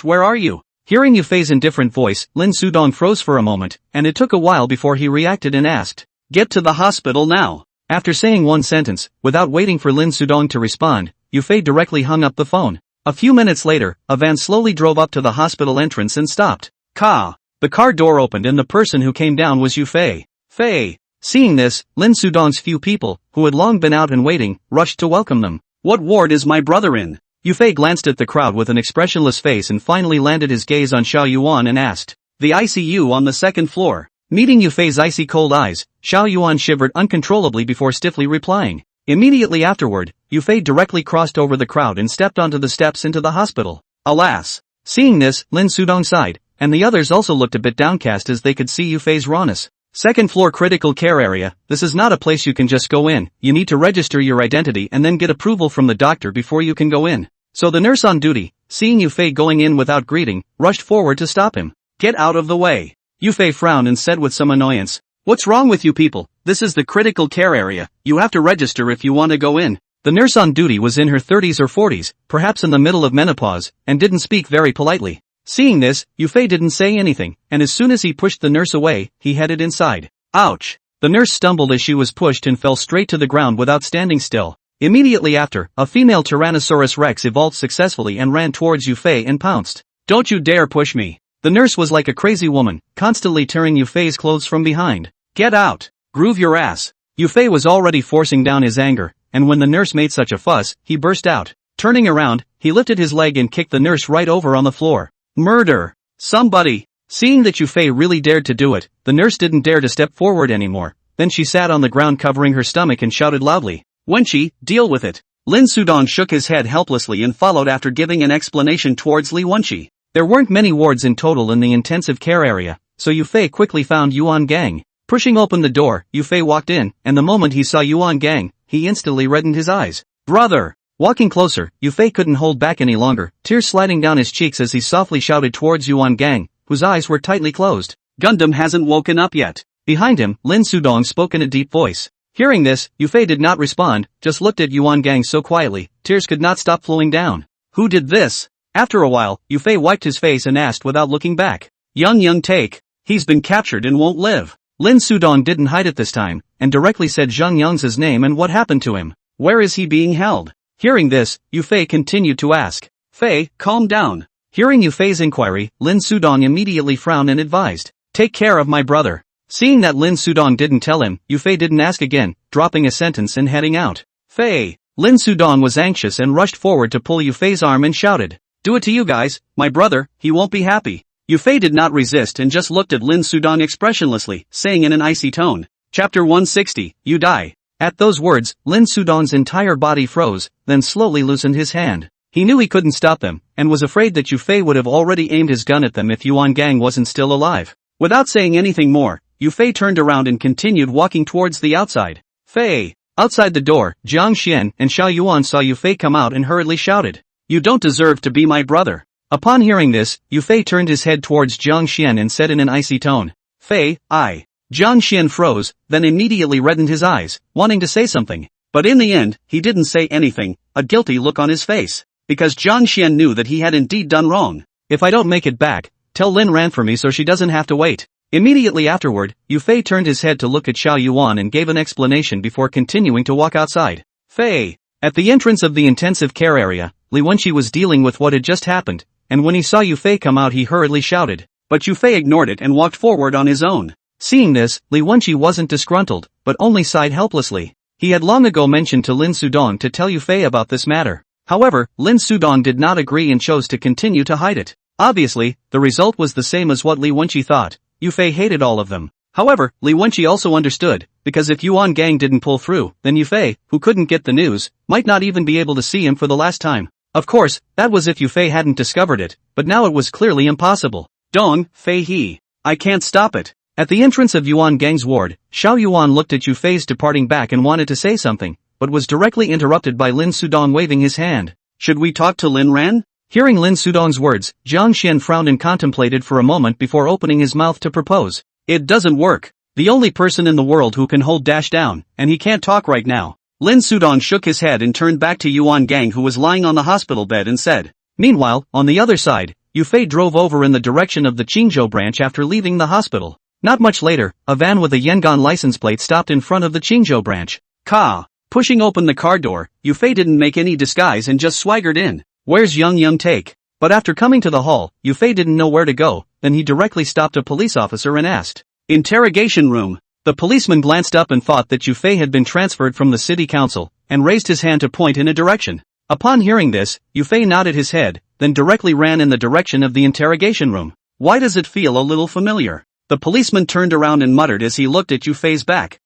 where are you? Hearing Yufei's indifferent voice, Lin Sudong froze for a moment, and it took a while before he reacted and asked, Get to the hospital now. After saying one sentence, without waiting for Lin Sudong to respond, Yufei directly hung up the phone. A few minutes later, a van slowly drove up to the hospital entrance and stopped. Ka! The car door opened and the person who came down was Yufei. Fei! Seeing this, Lin Sudong's few people, who had long been out and waiting, rushed to welcome them. What ward is my brother in? Yufei glanced at the crowd with an expressionless face and finally landed his gaze on Xiao Yuan and asked, The ICU on the 2nd floor. Meeting Yufei's icy cold eyes, Xiao Yuan shivered uncontrollably before stiffly replying. Immediately afterward, Yufei directly crossed over the crowd and stepped onto the steps into the hospital. Alas! Seeing this, Lin Sudong sighed, and the others also looked a bit downcast as they could see Yufei's rawness. 2nd floor critical care area. This is not a place you can just go in. You need to register your identity and then get approval from the doctor before you can go in. So the nurse on duty, seeing Yufei going in without greeting, rushed forward to stop him. Get out of the way. Yufei frowned and said with some annoyance, What's wrong with you people? This is the critical care area. You have to register if you want to go in. The nurse on duty was in her 30s or 40s, perhaps in the middle of menopause, and didn't speak very politely. Seeing this, Yufei didn't say anything, and as soon as he pushed the nurse away, he headed inside. Ouch! The nurse stumbled as she was pushed and fell straight to the ground without standing still. Immediately after, a female Tyrannosaurus Rex evolved successfully and ran towards Yufei and pounced. Don't you dare push me! The nurse was like a crazy woman, constantly tearing Yufei's clothes from behind. Get out! Groove your ass! Yufei was already forcing down his anger, and when the nurse made such a fuss, he burst out. Turning around, he lifted his leg and kicked the nurse right over on the floor. Murder! Somebody! Seeing that Yufei really dared to do it, the nurse didn't dare to step forward anymore, then she sat on the ground covering her stomach and shouted loudly, "Wenchi, deal with it." Lin Sudong shook his head helplessly and followed after giving an explanation towards Li Wenchi. There weren't many wards in total in the intensive care area, so Yufei quickly found Yuan Gang. Pushing open the door, Yufei walked in, and the moment he saw Yuan Gang, he instantly reddened his eyes. "Brother!" Walking closer, Yufei couldn't hold back any longer, tears sliding down his cheeks as he softly shouted towards Yuan Gang, whose eyes were tightly closed. "Gundam hasn't woken up yet." Behind him, Lin Sudong spoke in a deep voice. Hearing this, Yufei did not respond, just looked at Yuan Gang so quietly, tears could not stop flowing down. "Who did this?" After a while, Yufei wiped his face and asked without looking back. Young take. He's been captured and won't live." Lin Sudong didn't hide it this time, and directly said Zhang Yang's name and what happened to him. "Where is he being held?" Hearing this, Yufei continued to ask. "Fei, calm down." Hearing Yufei's inquiry, Lin Sudong immediately frowned and advised, "Take care of my brother." Seeing that Lin Sudong didn't tell him, Yufei didn't ask again, dropping a sentence and heading out. "Fei!" Lin Sudong was anxious and rushed forward to pull Yufei's arm and shouted, "Do it to you guys, my brother, he won't be happy." Yufei did not resist and just looked at Lin Sudong expressionlessly, saying in an icy tone, "Chapter 160, you die." At those words, Lin Sudong's entire body froze, then slowly loosened his hand. He knew he couldn't stop them, and was afraid that Yufei would have already aimed his gun at them if Yuan Gang wasn't still alive. Without saying anything more, Yufei turned around and continued walking towards the outside. "Fei!" Outside the door, Jiang Xian and Xiao Yuan saw Yufei come out and hurriedly shouted, "You don't deserve to be my brother." Upon hearing this, Yufei turned his head towards Jiang Xian and said in an icy tone, "Fei, I." Jiang Xian froze, then immediately reddened his eyes, wanting to say something. But in the end, he didn't say anything, a guilty look on his face. Because Jiang Xian knew that he had indeed done wrong. "If I don't make it back, tell Lin Ran for me so she doesn't have to wait." Immediately afterward, Yufei turned his head to look at Xiao Yuan and gave an explanation before continuing to walk outside. "Fei." At the entrance of the intensive care area, Li Wenqi was dealing with what had just happened, and when he saw Yufei come out he hurriedly shouted. But Yufei ignored it and walked forward on his own. Seeing this, Li Wenqi wasn't disgruntled, but only sighed helplessly. He had long ago mentioned to Lin Sudong to tell Yufei about this matter. However, Lin Sudong did not agree and chose to continue to hide it. Obviously, the result was the same as what Li Wenqi thought. Yufei hated all of them. However, Li Wenqi also understood, because if Yuan Gang didn't pull through, then Yufei, who couldn't get the news, might not even be able to see him for the last time. Of course, that was if Yufei hadn't discovered it, but now it was clearly impossible. "Dong, Fei he. I can't stop it." At the entrance of Yuan Gang's ward, Xiao Yuan looked at Yufei's departing back and wanted to say something, but was directly interrupted by Lin Sudong waving his hand. "Should we talk to Lin Ran?" Hearing Lin Sudong's words, Jiang Xian frowned and contemplated for a moment before opening his mouth to propose. "It doesn't work. The only person in the world who can hold dash down, and he can't talk right now." Lin Sudong shook his head and turned back to Yuan Gang who was lying on the hospital bed and said. Meanwhile, on the other side, Yufei drove over in the direction of the Qingzhou branch after leaving the hospital. Not much later, a van with a Yangon license plate stopped in front of the Qingzhou branch. Pushing open the car door, Yufei didn't make any disguise and just swaggered in. "Where's Young Take?" But after coming to the hall, Yufei didn't know where to go, then he directly stopped a police officer and asked. "Interrogation room." The policeman glanced up and thought that Yufei had been transferred from the city council, and raised his hand to point in a direction. Upon hearing this, Yufei nodded his head, then directly ran in the direction of the interrogation room. "Why does it feel a little familiar?" The policeman turned around and muttered as he looked at Yufei's back.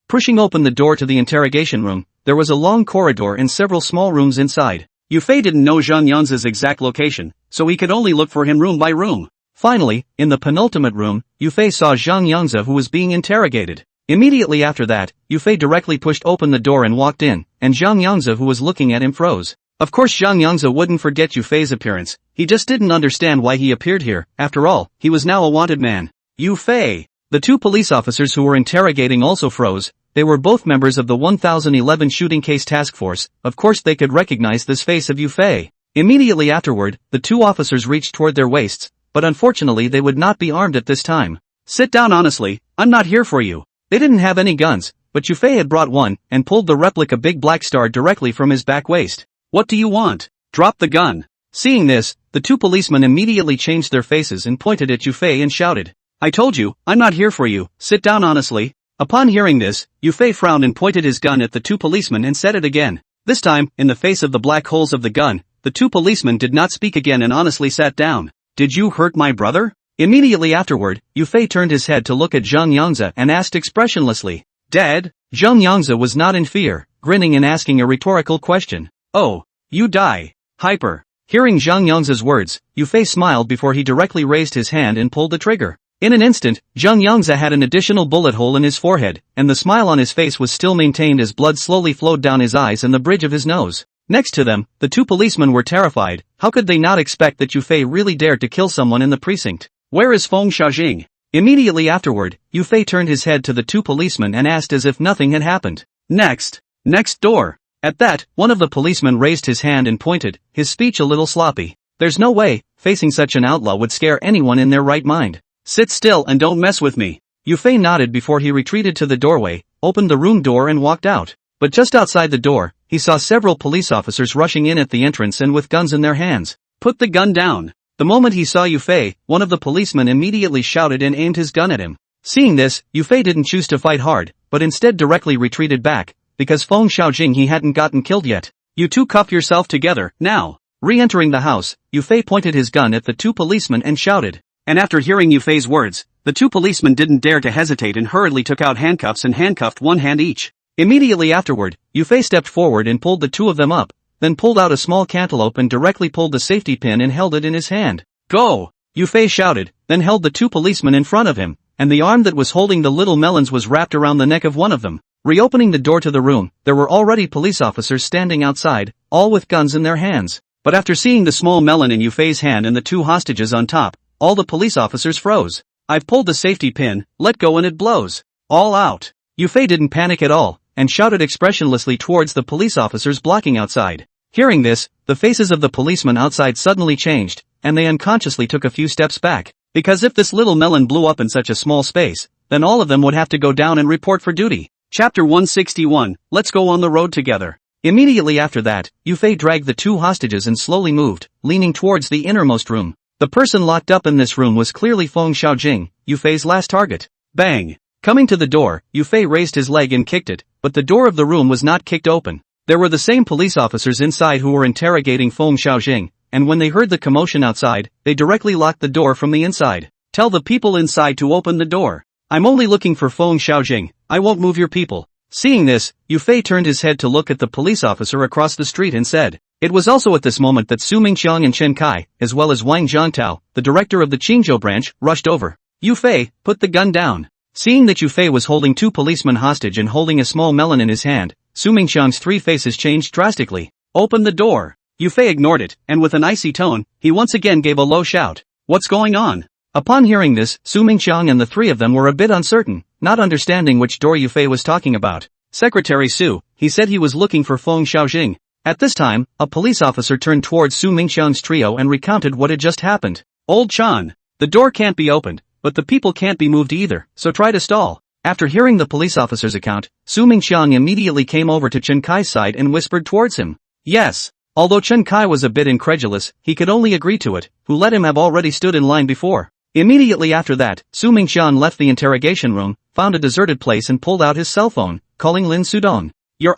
Pushing open the door to the interrogation room, there was a long corridor and several small rooms inside. Yufei didn't know Zhang Yang's exact location, so he could only look for him room by room. Finally, in the penultimate room, Yufei saw Zhang Yangze who was being interrogated. Immediately after that, Yufei directly pushed open the door and walked in, and Zhang Yangze who was looking at him froze. Of course Zhang Yangze wouldn't forget Yufei's appearance, he just didn't understand why he appeared here, after all, he was now a wanted man. Yufei! The two police officers who were interrogating also froze. They were both members of the 1011 shooting case task force, of course they could recognize this face of Yufei. Immediately afterward, the two officers reached toward their waists, but unfortunately they would not be armed at this time. "Sit down honestly, I'm not here for you." They didn't have any guns, but Yufei had brought one, and pulled the replica Big Black Star directly from his back waist. "What do you want? Drop the gun." Seeing this, the two policemen immediately changed their faces and pointed at Yufei and shouted. "I told you, I'm not here for you, sit down honestly." Upon hearing this, Yufei frowned and pointed his gun at the two policemen and said it again. This time, in the face of the black holes of the gun, the two policemen did not speak again and honestly sat down. "Did you hurt my brother?" Immediately afterward, Yufei turned his head to look at Zhang Yangzi and asked expressionlessly, "Dead?" Zhang Yangzi was not in fear, grinning and asking a rhetorical question. "Oh, you die. Hyper." Hearing Zhang Yangzi's words, Yufei smiled before he directly raised his hand and pulled the trigger. In an instant, Zhang Yangzi had an additional bullet hole in his forehead, and the smile on his face was still maintained as blood slowly flowed down his eyes and the bridge of his nose. Next to them, the two policemen were terrified. How could they not expect that Yufei really dared to kill someone in the precinct? "Where is Feng Xiaojing?" Immediately afterward, Yufei turned his head to the two policemen and asked as if nothing had happened. "Next door." At that, one of the policemen raised his hand and pointed, his speech a little sloppy. "There's no way, facing such an outlaw would scare anyone in their right mind. Sit still and don't mess with me." Yufei nodded before he retreated to the doorway, opened the room door and walked out. But just outside the door, he saw several police officers rushing in at the entrance and with guns in their hands. "Put the gun down." The moment he saw Yufei, one of the policemen immediately shouted and aimed his gun at him. Seeing this, Yufei didn't choose to fight hard, but instead directly retreated back, because Feng Xiaojing he hadn't gotten killed yet. "You two cuff yourself together, now." Re-entering the house, Yufei pointed his gun at the two policemen and shouted. And after hearing Yufei's words, the two policemen didn't dare to hesitate and hurriedly took out handcuffs and handcuffed one hand each. Immediately afterward, Yufei stepped forward and pulled the two of them up, then pulled out a small cantaloupe and directly pulled the safety pin and held it in his hand. "Go!" Yufei shouted, then held the two policemen in front of him, and the arm that was holding the little melons was wrapped around the neck of one of them. Reopening the door to the room, there were already police officers standing outside, all with guns in their hands. But after seeing the small melon in Yufei's hand and the two hostages on top, all the police officers froze. "I've pulled the safety pin, let go and it blows. All out." Yufei didn't panic at all, and shouted expressionlessly towards the police officers blocking outside. Hearing this, the faces of the policemen outside suddenly changed, and they unconsciously took a few steps back, because if this little melon blew up in such a small space, then all of them would have to go down and report for duty. Chapter 161, Let's Go on the Road Together. Immediately after that, Yufei dragged the two hostages and slowly moved, leaning towards the innermost room. The person locked up in this room was clearly Feng Xiaojing, Yufei's last target. Bang! Coming to the door, Yufei raised his leg and kicked it, but the door of the room was not kicked open. There were the same police officers inside who were interrogating Feng Xiaojing, and when they heard the commotion outside, they directly locked the door from the inside. "Tell the people inside to open the door. I'm only looking for Feng Xiaojing, I won't move your people." Seeing this, Yufei turned his head to look at the police officer across the street and said. It was also at this moment that Su Mingqiang and Chen Kai, as well as Wang Zhangtao, the director of the Qingzhou branch, rushed over. "Yufei, put the gun down." Seeing that Yufei was holding two policemen hostage and holding a small melon in his hand, Su Mingqiang's three faces changed drastically. "Open the door." Yufei ignored it, and with an icy tone, he once again gave a low shout. "What's going on?" Upon hearing this, Su Mingqiang and the three of them were a bit uncertain, not understanding which door Yufei was talking about. "Secretary Su, he said he was looking for Feng Xiaojing." At this time, a police officer turned towards Su Mingqiang's trio and recounted what had just happened. "Old Chan, the door can't be opened, but the people can't be moved either, so try to stall." After hearing the police officer's account, Su Mingqiang immediately came over to Chen Kai's side and whispered towards him. "Yes." Although Chen Kai was a bit incredulous, he could only agree to it, who let him have already stood in line before. Immediately after that, Su Mingqiang left the interrogation room, found a deserted place and pulled out his cell phone, calling Lin Sudong. "You're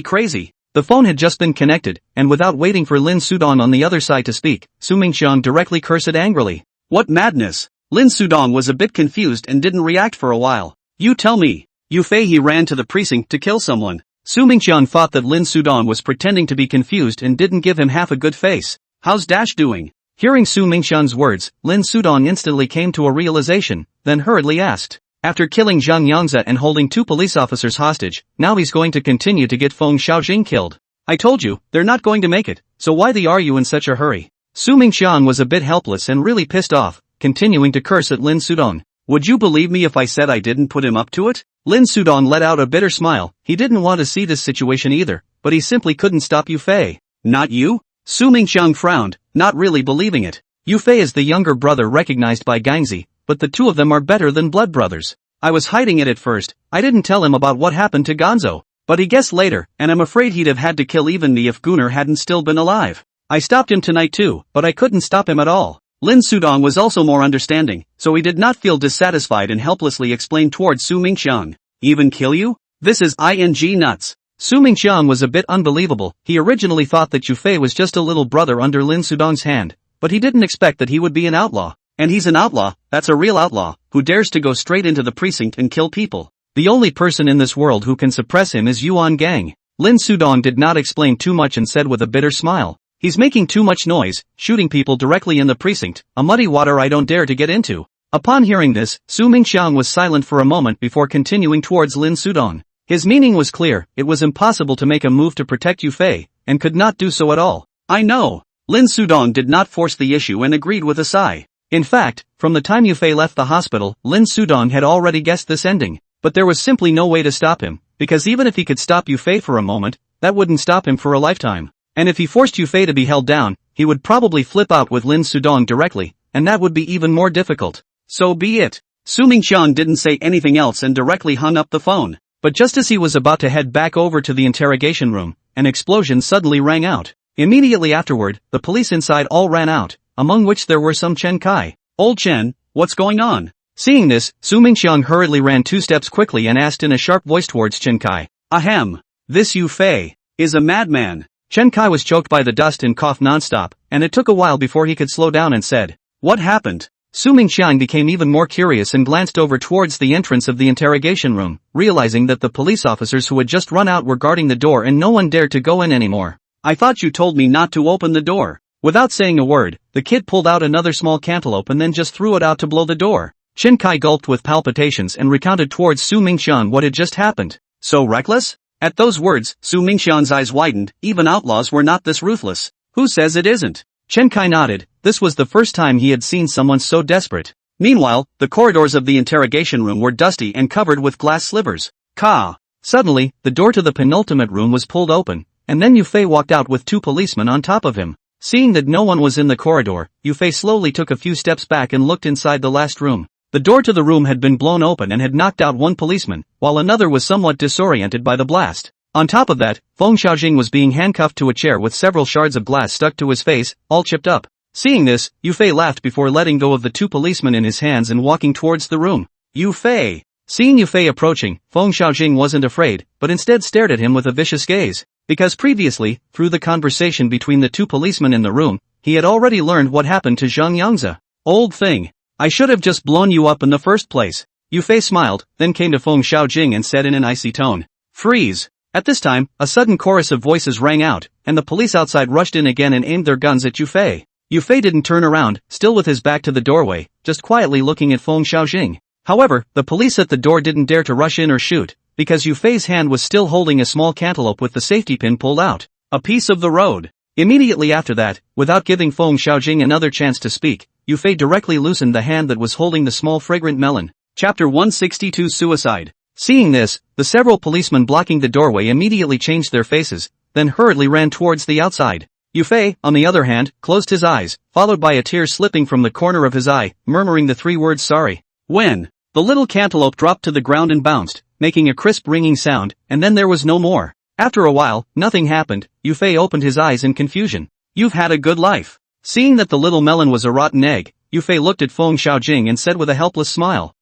crazy." The phone had just been connected, and without waiting for Lin Sudong on the other side to speak, Su Mingqiang directly cursed angrily. "What madness!" Lin Sudong was a bit confused and didn't react for a while. "You tell me." Yufei he ran to the precinct to kill someone. Su Mingqiang thought that Lin Sudong was pretending to be confused and didn't give him half a good face. "How's Dash doing?" Hearing Su Mingqiang's words, Lin Sudong instantly came to a realization, then hurriedly asked. After killing Zhang Yangzi and holding two police officers hostage, now he's going to continue to get Feng Xiaojing killed. "I told you, they're not going to make it, so why are you in such a hurry?" Su Mingqiang was a bit helpless and really pissed off, continuing to curse at Lin Sudong. "Would you believe me if I said I didn't put him up to it?" Lin Sudong let out a bitter smile. He didn't want to see this situation either, but he simply couldn't stop Yufei. "Not you?" Su Mingqiang frowned, not really believing it. Yufei is the younger brother recognized by Gangzi, but the two of them are better than blood brothers. "I was hiding it at first, I didn't tell him about what happened to Gonzo. But he guessed later, and I'm afraid he'd have had to kill even me if Gunnar hadn't still been alive. I stopped him tonight too, but I couldn't stop him at all." Lin Sudong was also more understanding, so he did not feel dissatisfied and helplessly explained towards Su Mingqiang. "Even kill you? This is nuts." Su Mingqiang was a bit unbelievable. He originally thought that Yufei was just a little brother under Lin Sudong's hand, but he didn't expect that he would be an outlaw. And he's an outlaw, that's a real outlaw, who dares to go straight into the precinct and kill people. The only person in this world who can suppress him is Yuan Gang. Lin Sudong did not explain too much and said with a bitter smile. He's making too much noise, shooting people directly in the precinct, a muddy water I don't dare to get into. Upon hearing this, Su Mingxiang was silent for a moment before continuing towards Lin Sudong. His meaning was clear, it was impossible to make a move to protect Yu Fei, and could not do so at all. I know. Lin Sudong did not force the issue and agreed with a sigh. In fact, from the time Yu Fei left the hospital, Lin Sudong had already guessed this ending. But there was simply no way to stop him, because even if he could stop Yu Fei for a moment, that wouldn't stop him for a lifetime. And if he forced Yu Fei to be held down, he would probably flip out with Lin Sudong directly, and that would be even more difficult. So be it. Su Mingxiang didn't say anything else and directly hung up the phone. But just as he was about to head back over to the interrogation room, an explosion suddenly rang out. Immediately afterward, the police inside all ran out, among which there were some Chen Kai. Old Chen, what's going on? Seeing this, Su Mingxiang hurriedly ran 2 steps quickly and asked in a sharp voice towards Chen Kai. Ahem. This Yu Fei is a madman. Chen Kai was choked by the dust and coughed nonstop, and it took a while before he could slow down and said, What happened? Su Mingxiang became even more curious and glanced over towards the entrance of the interrogation room, realizing that the police officers who had just run out were guarding the door and no one dared to go in anymore. I thought you told me not to open the door. Without saying a word, the kid pulled out another small cantaloupe and then just threw it out to blow the door. Chen Kai gulped with palpitations and recounted towards Su Mingxiang what had just happened. So reckless? At those words, Su Mingxiang's eyes widened. Even outlaws were not this ruthless. Who says it isn't? Chen Kai nodded. This was the first time he had seen someone so desperate. Meanwhile, the corridors of the interrogation room were dusty and covered with glass slivers. Ka! Suddenly, the door to the penultimate room was pulled open, and then Yu Fei walked out with 2 policemen on top of him. Seeing that no one was in the corridor, Yu Fei slowly took a few steps back and looked inside the last room. The door to the room had been blown open and had knocked out 1 policeman, while another was somewhat disoriented by the blast. On top of that, Feng Xiaojing was being handcuffed to a chair with several shards of glass stuck to his face, all chipped up. Seeing this, Yu Fei laughed before letting go of the 2 policemen in his hands and walking towards the room. Yu Fei! Seeing Yu Fei approaching, Feng Xiaojing wasn't afraid, but instead stared at him with a vicious gaze. Because previously, through the conversation between the 2 policemen in the room, he had already learned what happened to Zhang Yangzi. Old thing. I should have just blown you up in the first place. Yu Fei smiled, then came to Feng Xiaojing and said in an icy tone. Freeze! At this time, a sudden chorus of voices rang out, and the police outside rushed in again and aimed their guns at Yu Fei. Yu Fei didn't turn around, still with his back to the doorway, just quietly looking at Feng Xiaojing. However, the police at the door didn't dare to rush in or shoot, because Yu Fei's hand was still holding a small cantaloupe with the safety pin pulled out. A piece of the road. Immediately after that, without giving Feng Xiaojing another chance to speak, Yu Fei directly loosened the hand that was holding the small fragrant melon. Chapter 162 Suicide. Seeing this, the several policemen blocking the doorway immediately changed their faces, then hurriedly ran towards the outside. Yu Fei, on the other hand, closed his eyes, followed by a tear slipping from the corner of his eye, murmuring the 3 words sorry. When the little cantaloupe dropped to the ground and bounced, making a crisp ringing sound, and then there was no more. After a while, nothing happened. Yu Fei opened his eyes in confusion. You've had a good life. Seeing that the little melon was a rotten egg, Yu Fei looked at Feng Xiaojing and said with a helpless smile.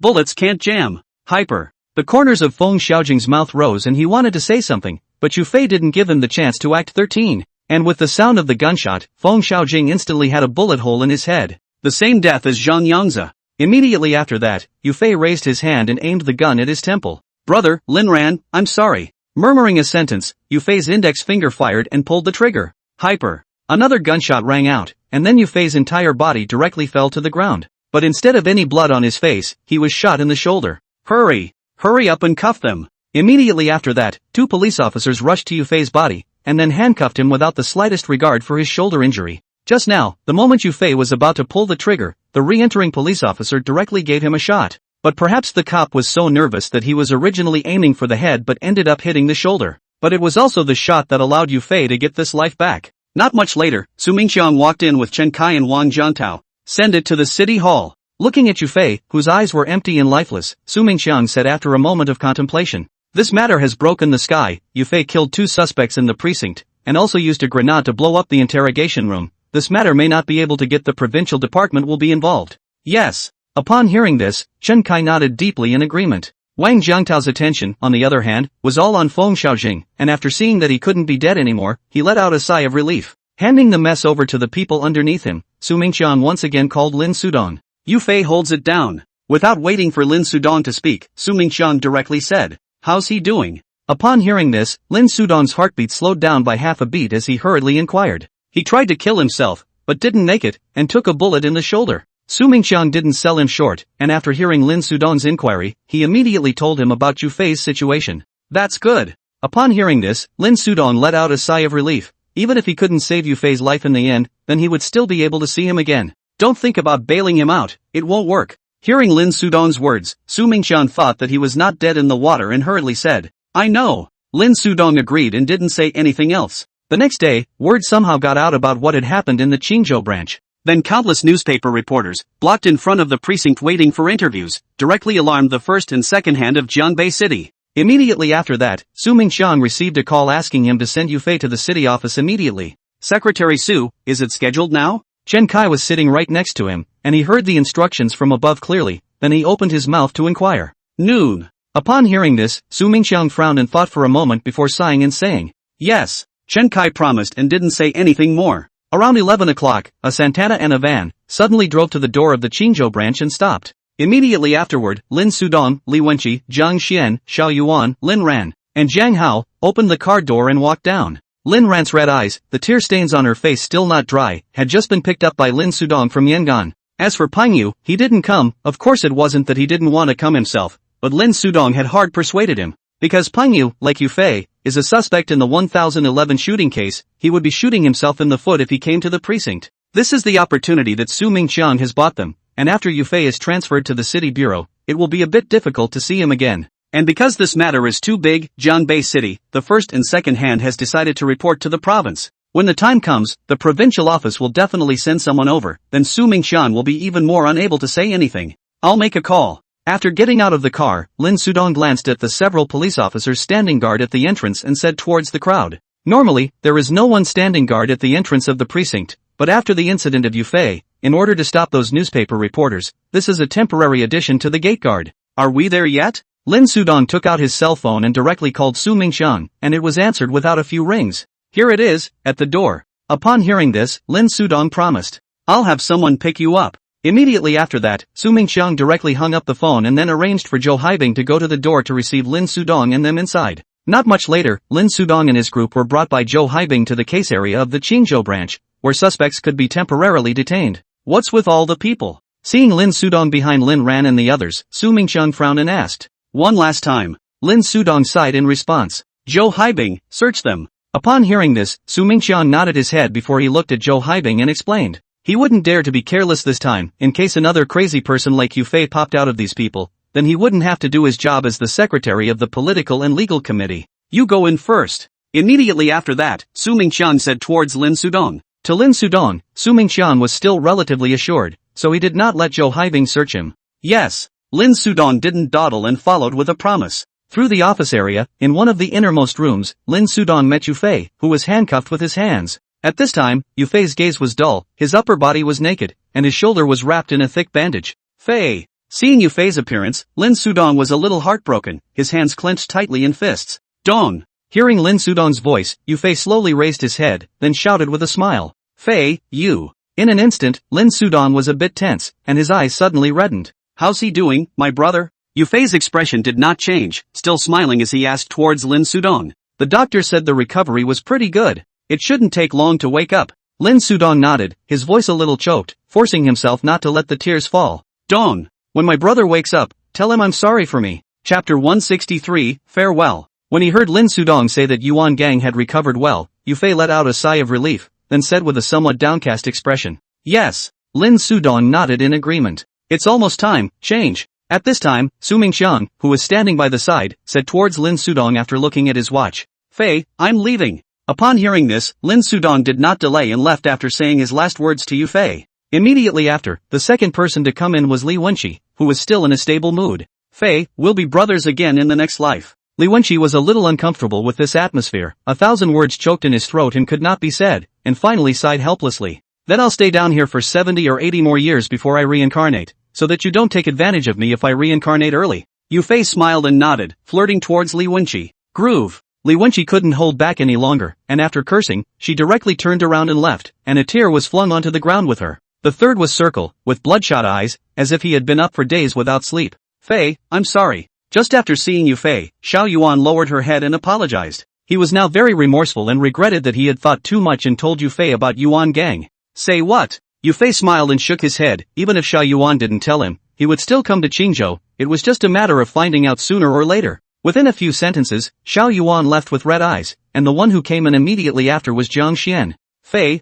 Bullets can't jam. Hyper. The corners of Feng Xiaojing's mouth rose and he wanted to say something, but Yu Fei didn't give him the chance to act 13. And with the sound of the gunshot, Feng Xiaojing instantly had a bullet hole in his head. The same death as Zhang Yangzi. Immediately after that, Yu Fei raised his hand and aimed the gun at his temple. Brother, Lin Ran, I'm sorry. Murmuring a sentence, Yu Fei's index finger fired and pulled the trigger. Hyper. Another gunshot rang out, and then Yu Fei's entire body directly fell to the ground. But instead of any blood on his face, he was shot in the shoulder. Hurry! Hurry up and cuff them! Immediately after that, 2 police officers rushed to Yu Fei's body, and then handcuffed him without the slightest regard for his shoulder injury. Just now, the moment Yu Fei was about to pull the trigger, the re-entering police officer directly gave him a shot. But perhaps the cop was so nervous that he was originally aiming for the head but ended up hitting the shoulder. But it was also the shot that allowed Yu Fei to get this life back. Not much later, Su Mingxiang walked in with Chen Kai and Wang Jiantao. Send it to the city hall. Looking at Yu Fei, whose eyes were empty and lifeless, Su Mingxiang said after a moment of contemplation. This matter has broken the sky. Yu Fei killed 2 suspects in the precinct, and also used a grenade to blow up the interrogation room. This matter may not be able to get the provincial department will be involved. Yes. Upon hearing this, Chen Kai nodded deeply in agreement. Wang Jiangtao's attention, on the other hand, was all on Feng Xiaojing, and after seeing that he couldn't be dead anymore, he let out a sigh of relief. Handing the mess over to the people underneath him, Su Mingqian once again called Lin Sudong. Yu Fei holds it down. Without waiting for Lin Sudong to speak, Su Mingqian directly said, "How's he doing?" Upon hearing this, Lin Sudong's heartbeat slowed down by half a beat as he hurriedly inquired. He tried to kill himself, but didn't make it, and took a bullet in the shoulder. Su Mingqian didn't sell him short, and after hearing Lin Sudong's inquiry, he immediately told him about Yu Fei's situation. That's good. Upon hearing this, Lin Sudong let out a sigh of relief. Even if he couldn't save Yu Fei's life in the end, then he would still be able to see him again. Don't think about bailing him out, it won't work. Hearing Lin Sudong's words, Su Mingqian thought that he was not dead in the water and hurriedly said, "I know." Lin Sudong agreed and didn't say anything else. The next day, word somehow got out about what had happened in the Qingzhou branch. Then countless newspaper reporters, blocked in front of the precinct waiting for interviews, directly alarmed the first and second hand of Jianbei City. Immediately after that, Su Mingqian received a call asking him to send Yu Fei to the city office immediately. "Secretary Su, is it scheduled now?" Chen Kai was sitting right next to him, and he heard the instructions from above clearly, then he opened his mouth to inquire. "Noon." Upon hearing this, Su Mingqian frowned and thought for a moment before sighing and saying, "Yes." Chen Kai promised and didn't say anything more. Around 11 o'clock, a Santana and a van suddenly drove to the door of the Qingzhou branch and stopped. Immediately afterward, Lin Sudong, Li Wenqi, Zhang Xian, Xiao Yuan, Lin Ran, and Jiang Hao opened the car door and walked down. Lin Ran's red eyes, the tear stains on her face still not dry, had just been picked up by Lin Sudong from Yangon. As for Pingyu, he didn't come. Of course it wasn't that he didn't want to come himself, but Lin Sudong had hard persuaded him. Because Pingyu, like Yu Fei, is a suspect in the 1011 shooting case, he would be shooting himself in the foot if he came to the precinct. This is the opportunity that Su Mingqian has bought them, and after Yu Fei is transferred to the city bureau, it will be a bit difficult to see him again. And because this matter is too big, Jianbei City, the first and second hand has decided to report to the province. When the time comes, the provincial office will definitely send someone over, then Su Mingqian will be even more unable to say anything. "I'll make a call." After getting out of the car, Lin Sudong glanced at the several police officers standing guard at the entrance and said towards the crowd. Normally, there is no one standing guard at the entrance of the precinct, but after the incident of Yu Fei, in order to stop those newspaper reporters, this is a temporary addition to the gate guard. "Are we there yet?" Lin Sudong took out his cell phone and directly called Su Mingqian, and it was answered without a few rings. "Here it is, at the door." Upon hearing this, Lin Sudong promised, "I'll have someone pick you up." Immediately after that, Su Mingqian directly hung up the phone and then arranged for Zhou Haibing to go to the door to receive Lin Sudong and them inside. Not much later, Lin Sudong and his group were brought by Zhou Haibing to the case area of the Qingzhou branch, where suspects could be temporarily detained. "What's with all the people?" Seeing Lin Sudong behind Lin Ran and the others, Su Mingqian frowned and asked. "One last time." Lin Sudong sighed in response. "Zhou Haibing, search them." Upon hearing this, Su Mingqian nodded his head before he looked at Zhou Haibing and explained. He wouldn't dare to be careless this time, in case another crazy person like Yu Fei popped out of these people, then he wouldn't have to do his job as the secretary of the political and legal committee. "You go in first." Immediately after that, Su Mingqian said towards Lin Sudong. To Lin Sudong, Su Mingqian was still relatively assured, so he did not let Zhou Haibing search him. "Yes." Lin Sudong didn't dawdle and followed with a promise. Through the office area, in one of the innermost rooms, Lin Sudong met Yu Fei, who was handcuffed with his hands. At this time, Yu Fei's gaze was dull, his upper body was naked, and his shoulder was wrapped in a thick bandage. "Fei." Seeing Yu Fei's appearance, Lin Sudong was a little heartbroken, his hands clenched tightly in fists. "Dong." Hearing Lin Sudong's voice, Yu Fei slowly raised his head, then shouted with a smile. "Fei, you." In an instant, Lin Sudong was a bit tense, and his eyes suddenly reddened. "How's he doing, my brother?" Yu Fei's expression did not change, still smiling as he asked towards Lin Sudong. The doctor said the recovery was pretty good. It shouldn't take long to wake up. Lin Sudong nodded, his voice a little choked, forcing himself not to let the tears fall. "Dong. When my brother wakes up, tell him I'm sorry for me." Chapter 163, Farewell. When he heard Lin Sudong say that Yuan Gang had recovered well, Yu Fei let out a sigh of relief, then said with a somewhat downcast expression. "Yes." Lin Sudong nodded in agreement. "It's almost time, change." At this time, Su Mingqian, who was standing by the side, said towards Lin Sudong after looking at his watch. "Fei, I'm leaving." Upon hearing this, Lin Sudong did not delay and left after saying his last words to Yu Fei. Immediately after, the second person to come in was Li Wenqi, who was still in a stable mood. "Fei, we'll be brothers again in the next life." Li Wenqi was a little uncomfortable with this atmosphere, 1,000 words choked in his throat and could not be said, and finally sighed helplessly. "Then I'll stay down here for 70 or 80 more years before I reincarnate, so that you don't take advantage of me if I reincarnate early." Yu Fei smiled and nodded, flirting towards Li Wenqi. "Groove." Li Wenqi couldn't hold back any longer, and after cursing, she directly turned around and left, and a tear was flung onto the ground with her. The third was Circle, with bloodshot eyes, as if he had been up for days without sleep. Fei, I'm sorry. Just after seeing you Fei, Xiao Yuan lowered her head and apologized. He was now very remorseful and regretted that he had thought too much and told Yu Fei about Yuan Gang. Say what? Yu Fei smiled and shook his head. Even if Xiao Yuan didn't tell him, he would still come to Qingzhou. It was just a matter of finding out sooner or later. Within a few sentences, Xiao Yuan left with red eyes, and the one who came in immediately after was Jiang Xian. Fei,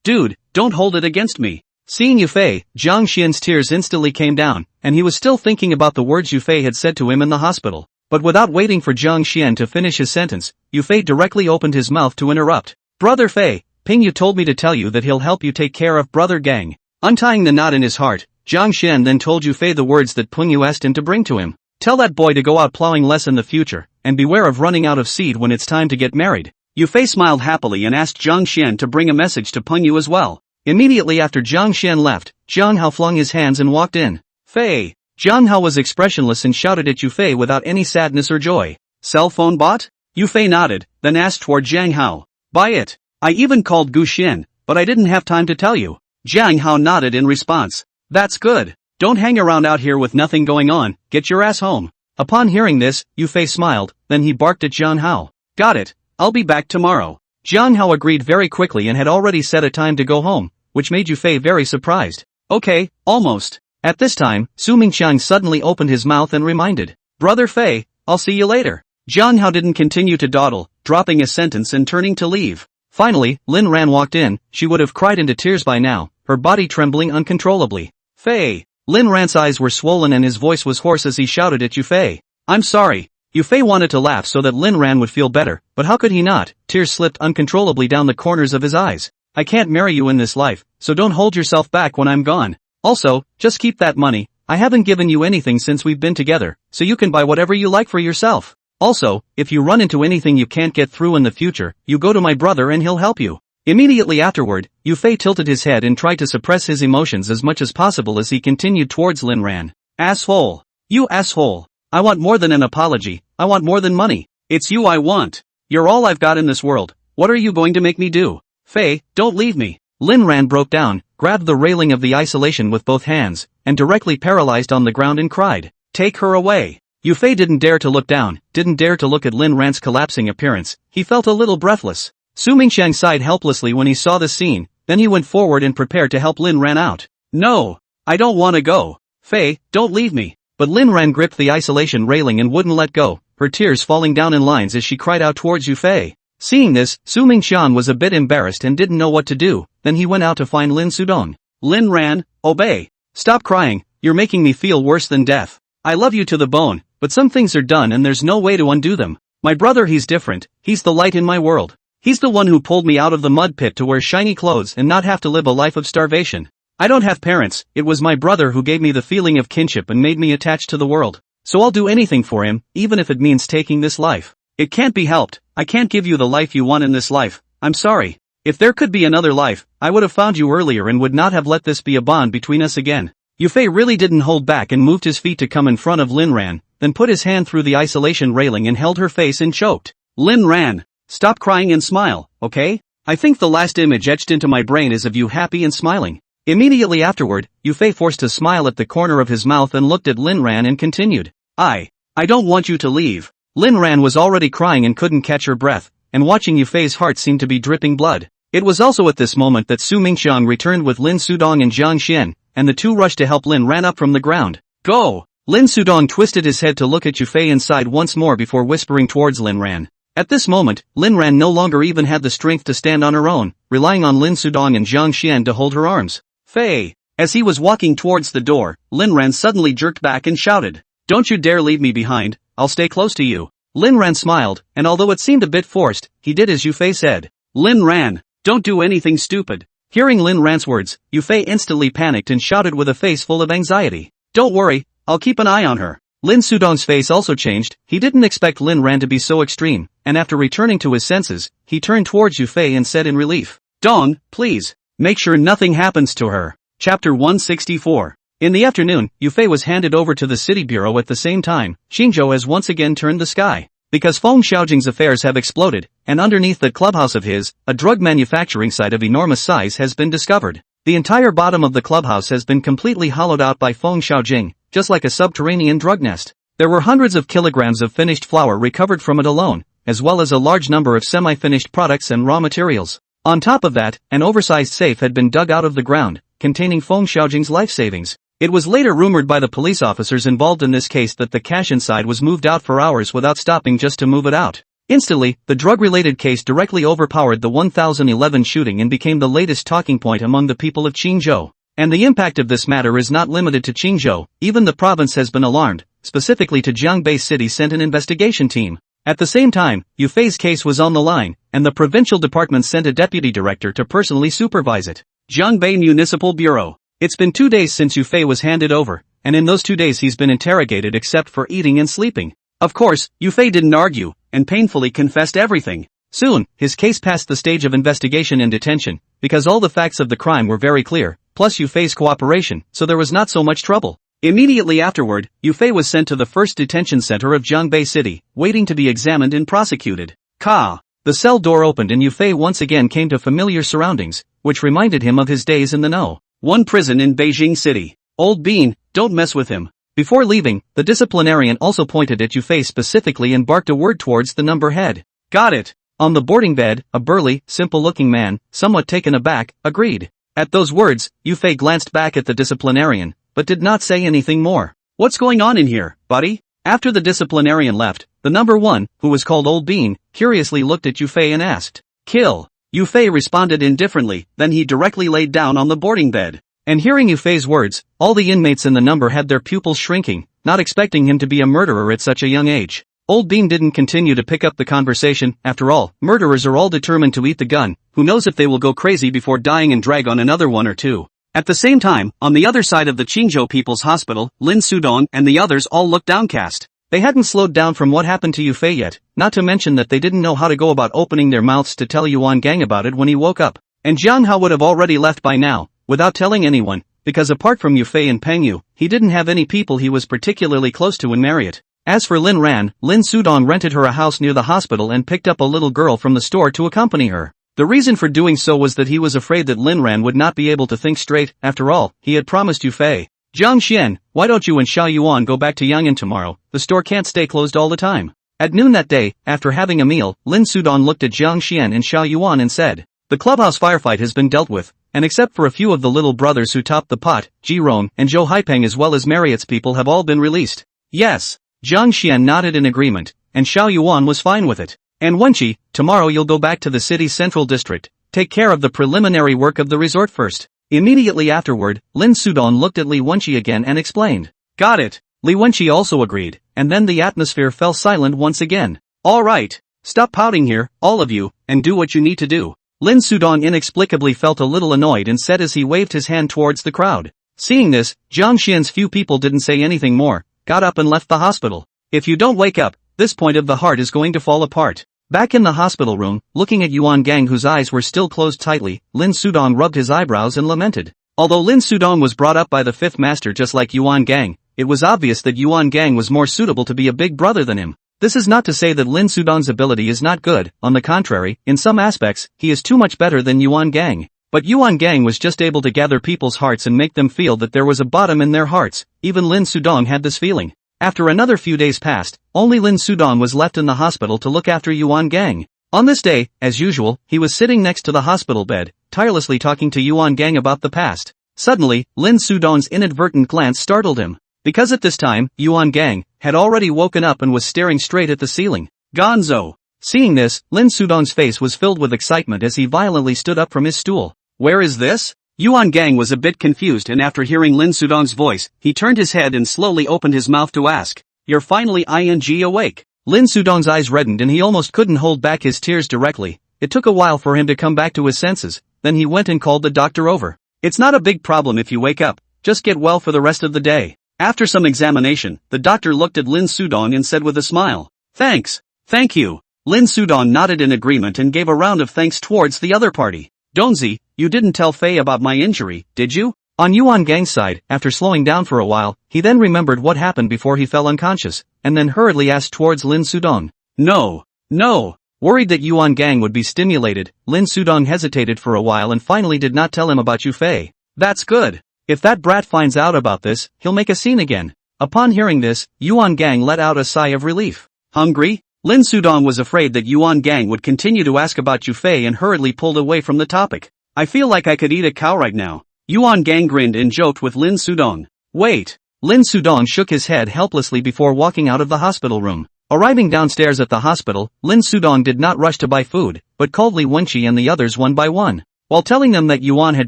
Dude, don't hold it against me. Seeing Yu Fei, Jiang Xian's tears instantly came down, and he was still thinking about the words Yu Fei had said to him in the hospital. But without waiting for Jiang Xian to finish his sentence, Yu Fei directly opened his mouth to interrupt. Brother Fei, Ping Yu told me to tell you that he'll help you take care of Brother Gang. Untying the knot in his heart, Jiang Xian then told Yu Fei the words that Ping Yu asked him to bring to him. Tell that boy to go out plowing less in the future, and beware of running out of seed when it's time to get married. Yu Fei smiled happily and asked Jiang Xian to bring a message to Peng Yu as well. Immediately after Jiang Xian left, Jiang Hao flung his hands and walked in. Fei! Jiang Hao was expressionless and shouted at Yu Fei without any sadness or joy. Cell phone bought? Yu Fei nodded, then asked toward Jiang Hao. Buy it. I even called Gu Xian, but I didn't have time to tell you. Jiang Hao nodded in response. That's good. Don't hang around out here with nothing going on, get your ass home. Upon hearing this, Yu Fei smiled, then he barked at Jiang Hao. Got it, I'll be back tomorrow. Jiang Hao agreed very quickly and had already set a time to go home, which made Yu Fei very surprised. Okay, almost. At this time, Su Mingqiang suddenly opened his mouth and reminded. Brother Fei, I'll see you later. Jiang Hao didn't continue to dawdle, dropping a sentence and turning to leave. Finally, Lin Ran walked in. She would have cried into tears by now, her body trembling uncontrollably. Fei! Lin Ran's eyes were swollen and his voice was hoarse as he shouted at Yu Fei. I'm sorry. Yu Fei wanted to laugh so that Lin Ran would feel better, but how could he not? Tears slipped uncontrollably down the corners of his eyes. I can't marry you in this life, so don't hold yourself back when I'm gone. Also, just keep that money. I haven't given you anything since we've been together, so you can buy whatever you like for yourself. Also, if you run into anything you can't get through in the future, you go to my brother and he'll help you. Immediately afterward, Yu Fei tilted his head and tried to suppress his emotions as much as possible as he continued towards Lin Ran. Asshole. You asshole. I want more than an apology, I want more than money. It's you I want. You're all I've got in this world. What are you going to make me do? Fei, don't leave me. Lin Ran broke down, grabbed the railing of the isolation with both hands, and directly paralyzed on the ground and cried. Take her away. Yu Fei didn't dare to look down, didn't dare to look at Lin Ran's collapsing appearance. He felt a little breathless. Su Mingqiang sighed helplessly when he saw the scene, then he went forward and prepared to help Lin Ran out. No! I don't want to go. Fei, don't leave me. But Lin Ran gripped the isolation railing and wouldn't let go, her tears falling down in lines as she cried out towards Yu Fei. Seeing this, Su Mingqiang was a bit embarrassed and didn't know what to do, then he went out to find Lin Sudong. Lin Ran, obey. Stop crying, you're making me feel worse than death. I love you to the bone, but some things are done and there's no way to undo them. My brother he's different, he's the light in my world. He's the one who pulled me out of the mud pit to wear shiny clothes and not have to live a life of starvation. I don't have parents, it was my brother who gave me the feeling of kinship and made me attached to the world. So I'll do anything for him, even if it means taking this life. It can't be helped, I can't give you the life you want in this life, I'm sorry. If there could be another life, I would have found you earlier and would not have let this be a bond between us again. Yu Fei really didn't hold back and moved his feet to come in front of Lin Ran, then put his hand through the isolation railing and held her face and choked. Lin Ran, stop crying and smile, okay? I think the last image etched into my brain is of you happy and smiling. Immediately afterward, Yu Fei forced a smile at the corner of his mouth and looked at Lin Ran and continued. I don't want you to leave. Lin Ran was already crying and couldn't catch her breath, and watching Yu Fei's heart seemed to be dripping blood. It was also at this moment that Su Mingqiang returned with Lin Sudong and Jiang Xian, and the two rushed to help Lin Ran up from the ground. Go! Lin Sudong twisted his head to look at Yu Fei and sighed once more before whispering towards Lin Ran. At this moment, Lin Ran no longer even had the strength to stand on her own, relying on Lin Sudong and Jiang Xian to hold her arms. Fei! As he was walking towards the door, Lin Ran suddenly jerked back and shouted. Don't you dare leave me behind, I'll stay close to you. Lin Ran smiled, and although it seemed a bit forced, he did as Yu Fei said. Lin Ran, don't do anything stupid. Hearing Lin Ran's words, Yu Fei instantly panicked and shouted with a face full of anxiety. Don't worry, I'll keep an eye on her. Lin Sudong's face also changed, he didn't expect Lin Ran to be so extreme, and after returning to his senses, he turned towards Yu Fei and said in relief. Dong, please, make sure nothing happens to her. Chapter 164. In the afternoon, Yu Fei was handed over to the city bureau at the same time. Xingzhou has once again turned the sky. Because Feng Xiaojing's affairs have exploded, and underneath that clubhouse of his, a drug manufacturing site of enormous size has been discovered. The entire bottom of the clubhouse has been completely hollowed out by Feng Xiaojing, just like a subterranean drug nest. There were hundreds of kilograms of finished flour recovered from it alone, as well as a large number of semi-finished products and raw materials. On top of that, an oversized safe had been dug out of the ground, containing Feng Xiaojing's life savings. It was later rumored by the police officers involved in this case that the cash inside was moved out for hours without stopping just to move it out. Instantly, the drug-related case directly overpowered the 1011 shooting and became the latest talking point among the people of Qingzhou. And the impact of this matter is not limited to Qingzhou, even the province has been alarmed, specifically to Jiangbei City sent an investigation team. At the same time, Yufei's case was on the line, and the provincial department sent a deputy director to personally supervise it. Jiangbei Municipal Bureau. It's been 2 days since Yufei was handed over, and in those 2 days he's been interrogated except for eating and sleeping. Of course, Yufei didn't argue, and painfully confessed everything. Soon, his case passed the stage of investigation and detention, because all the facts of the crime were very clear, plus Yufei's cooperation, so there was not so much trouble. Immediately afterward, Yufei was sent to the first detention center of Jiangbei City, waiting to be examined and prosecuted. The cell door opened and Yufei once again came to familiar surroundings, which reminded him of his days in the know. One prison in Beijing City. Old Bean, don't mess with him. Before leaving, the disciplinarian also pointed at Yufei specifically and barked a word towards the number head. Got it. On the boarding bed, a burly, simple-looking man, somewhat taken aback, agreed. At those words, Yufei glanced back at the disciplinarian, but did not say anything more. What's going on in here, buddy? After the disciplinarian left, the number one, who was called Old Bean, curiously looked at Yufei and asked, "Kill?" Yufei responded indifferently, then he directly laid down on the boarding bed. And hearing Yufei's words, all the inmates in the number had their pupils shrinking, not expecting him to be a murderer at such a young age. Old Bean didn't continue to pick up the conversation. After all, murderers are all determined to eat the gun, who knows if they will go crazy before dying and drag on another one or two. At the same time, on the other side of the Qingzhou People's Hospital, Lin Sudong and the others all looked downcast. They hadn't slowed down from what happened to Yufei yet, not to mention that they didn't know how to go about opening their mouths to tell Yuan Gang about it when he woke up. And Jiang Hao would have already left by now, without telling anyone, because apart from Yufei and Peng Yu, he didn't have any people he was particularly close to in Marriott. As for Lin Ran, Lin Sudong rented her a house near the hospital and picked up a little girl from the store to accompany her. The reason for doing so was that he was afraid that Lin Ran would not be able to think straight. After all, he had promised Yufei. Jiang Xian, why don't you and Xiao Yuan go back to Yang'an tomorrow? The store can't stay closed all the time. At noon that day, after having a meal, Lin Sudong looked at Jiang Xian and Xiao Yuan and said, "The clubhouse firefight has been dealt with, and except for a few of the little brothers who topped the pot, Ji Rong and Zhou Haipeng as well as Marriott's people have all been released." Yes. Jiang Xian nodded in agreement, and Xiao Yuan was fine with it. And Wenqi, tomorrow you'll go back to the city's central district, take care of the preliminary work of the resort first. Immediately afterward, Lin Sudong looked at Li Wenqi again and explained. Got it. Li Wenqi also agreed, and then the atmosphere fell silent once again. All right. Stop pouting here, all of you, and do what you need to do. Lin Sudong inexplicably felt a little annoyed and said as he waved his hand towards the crowd. Seeing this, Jiang Xian's few people didn't say anything more, got up and left the hospital. If you don't wake up, this point of the heart is going to fall apart. Back in the hospital room, looking at Yuan Gang whose eyes were still closed tightly, Lin Sudong rubbed his eyebrows and lamented. Although Lin Sudong was brought up by the fifth master just like Yuan Gang, it was obvious that Yuan Gang was more suitable to be a big brother than him. This is not to say that Lin Sudong's ability is not good, on the contrary, in some aspects, he is too much better than Yuan Gang. But Yuan Gang was just able to gather people's hearts and make them feel that there was a bottom in their hearts. Even Lin Sudong had this feeling. After another few days passed, only Lin Sudong was left in the hospital to look after Yuan Gang. On this day, as usual, he was sitting next to the hospital bed, tirelessly talking to Yuan Gang about the past. Suddenly, Lin Sudong's inadvertent glance startled him. Because at this time, Yuan Gang had already woken up and was staring straight at the ceiling. Gonzo! Seeing this, Lin Sudong's face was filled with excitement as he violently stood up from his stool. Where is this? Yuan Gang was a bit confused and after hearing Lin Sudong's voice, he turned his head and slowly opened his mouth to ask, You're finally awake. Lin Sudong's eyes reddened and he almost couldn't hold back his tears directly. It took a while for him to come back to his senses, then he went and called the doctor over. It's not a big problem if you wake up, just get well for the rest of the day. After some examination, the doctor looked at Lin Sudong and said with a smile, Thanks. Thank you. Lin Sudong nodded in agreement and gave a round of thanks towards the other party. Donzi, you didn't tell Fei about my injury, did you? On Yuan Gang's side, after slowing down for a while, he then remembered what happened before he fell unconscious, and then hurriedly asked towards Lin Sudong. No. No. Worried that Yuan Gang would be stimulated, Lin Sudong hesitated for a while and finally did not tell him about Yufei. That's good. If that brat finds out about this, he'll make a scene again. Upon hearing this, Yuan Gang let out a sigh of relief. Hungry? Lin Sudong was afraid that Yuan Gang would continue to ask about Yufei and hurriedly pulled away from the topic. I feel like I could eat a cow right now. Yuan Gang grinned and joked with Lin Sudong. Wait. Lin Sudong shook his head helplessly before walking out of the hospital room. Arriving downstairs at the hospital, Lin Sudong did not rush to buy food, but called Li Wenqi and the others one by one. While telling them that Yuan had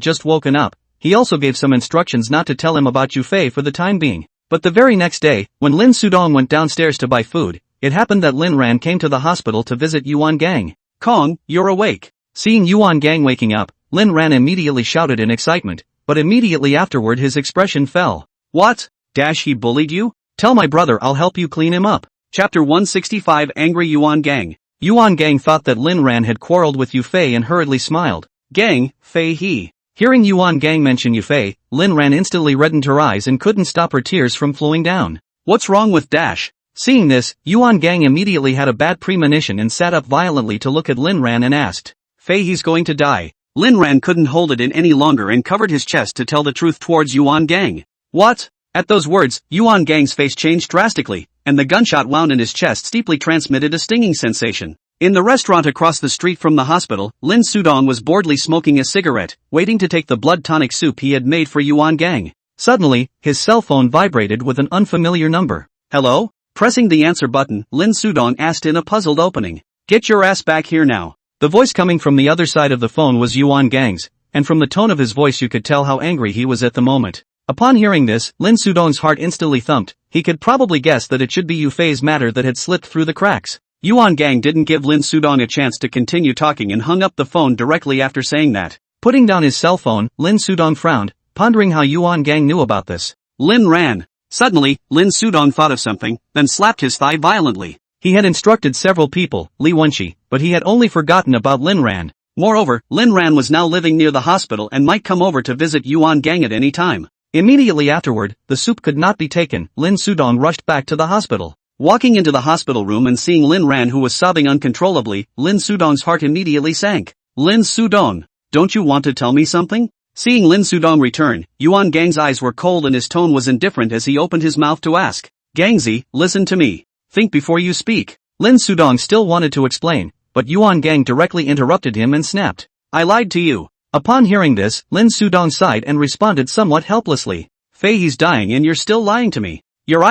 just woken up, he also gave some instructions not to tell him about Yufei for the time being. But the very next day, when Lin Sudong went downstairs to buy food, it happened that Lin Ran came to the hospital to visit Yuan Gang. Kong, you're awake. Seeing Yuan Gang waking up, Lin Ran immediately shouted in excitement, but immediately afterward his expression fell. What? He bullied you? Tell my brother I'll help you clean him up. Chapter 165 Angry Yuan Gang. Yuan Gang thought that Lin Ran had quarreled with Yufei and hurriedly smiled. Gang, Fei he. Hearing Yuan Gang mention Yufei, Lin Ran instantly reddened her eyes and couldn't stop her tears from flowing down. What's wrong with Dash? Seeing this, Yuan Gang immediately had a bad premonition and sat up violently to look at Lin Ran and asked. Fei he's going to die. Lin Ran couldn't hold it in any longer and covered his chest to tell the truth towards Yuan Gang. What? At those words, Yuan Gang's face changed drastically, and the gunshot wound in his chest steeply transmitted a stinging sensation. In the restaurant across the street from the hospital, Lin Sudong was boredly smoking a cigarette, waiting to take the blood tonic soup he had made for Yuan Gang. Suddenly, his cell phone vibrated with an unfamiliar number. Hello? Pressing the answer button, Lin Sudong asked in a puzzled opening. Get your ass back here now. The voice coming from the other side of the phone was Yuan Gang's, and from the tone of his voice you could tell how angry he was at the moment. Upon hearing this, Lin Sudong's heart instantly thumped. He could probably guess that it should be Yufei's matter that had slipped through the cracks. Yuan Gang didn't give Lin Sudong a chance to continue talking and hung up the phone directly after saying that. Putting down his cell phone, Lin Sudong frowned, pondering how Yuan Gang knew about this. Lin ran. Suddenly, Lin Sudong thought of something, then slapped his thigh violently. He had instructed several people, Li Wenqi, but he had only forgotten about Lin Ran. Moreover, Lin Ran was now living near the hospital and might come over to visit Yuan Gang at any time. Immediately afterward, the soup could not be taken. Lin Sudong rushed back to the hospital. Walking into the hospital room and seeing Lin Ran who was sobbing uncontrollably, Lin Sudong's heart immediately sank. Lin Sudong, don't you want to tell me something? Seeing Lin Sudong return, Yuan Gang's eyes were cold and his tone was indifferent as he opened his mouth to ask. Gangzi, listen to me. Think before you speak. Lin Sudong still wanted to explain, but Yuan Gang directly interrupted him and snapped. I lied to you. Upon hearing this, Lin Sudong sighed and responded somewhat helplessly. Fei he's dying and you're still lying to me. You're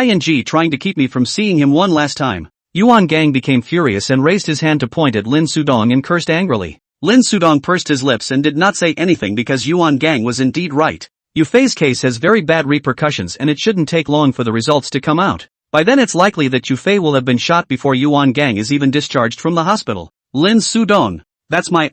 trying to keep me from seeing him one last time. Yuan Gang became furious and raised his hand to point at Lin Sudong and cursed angrily. Lin Sudong pursed his lips and did not say anything because Yuan Gang was indeed right. Yufei's case has very bad repercussions and it shouldn't take long for the results to come out. By then it's likely that Yufei will have been shot before Yuan Gang is even discharged from the hospital. Lin Sudong. That's my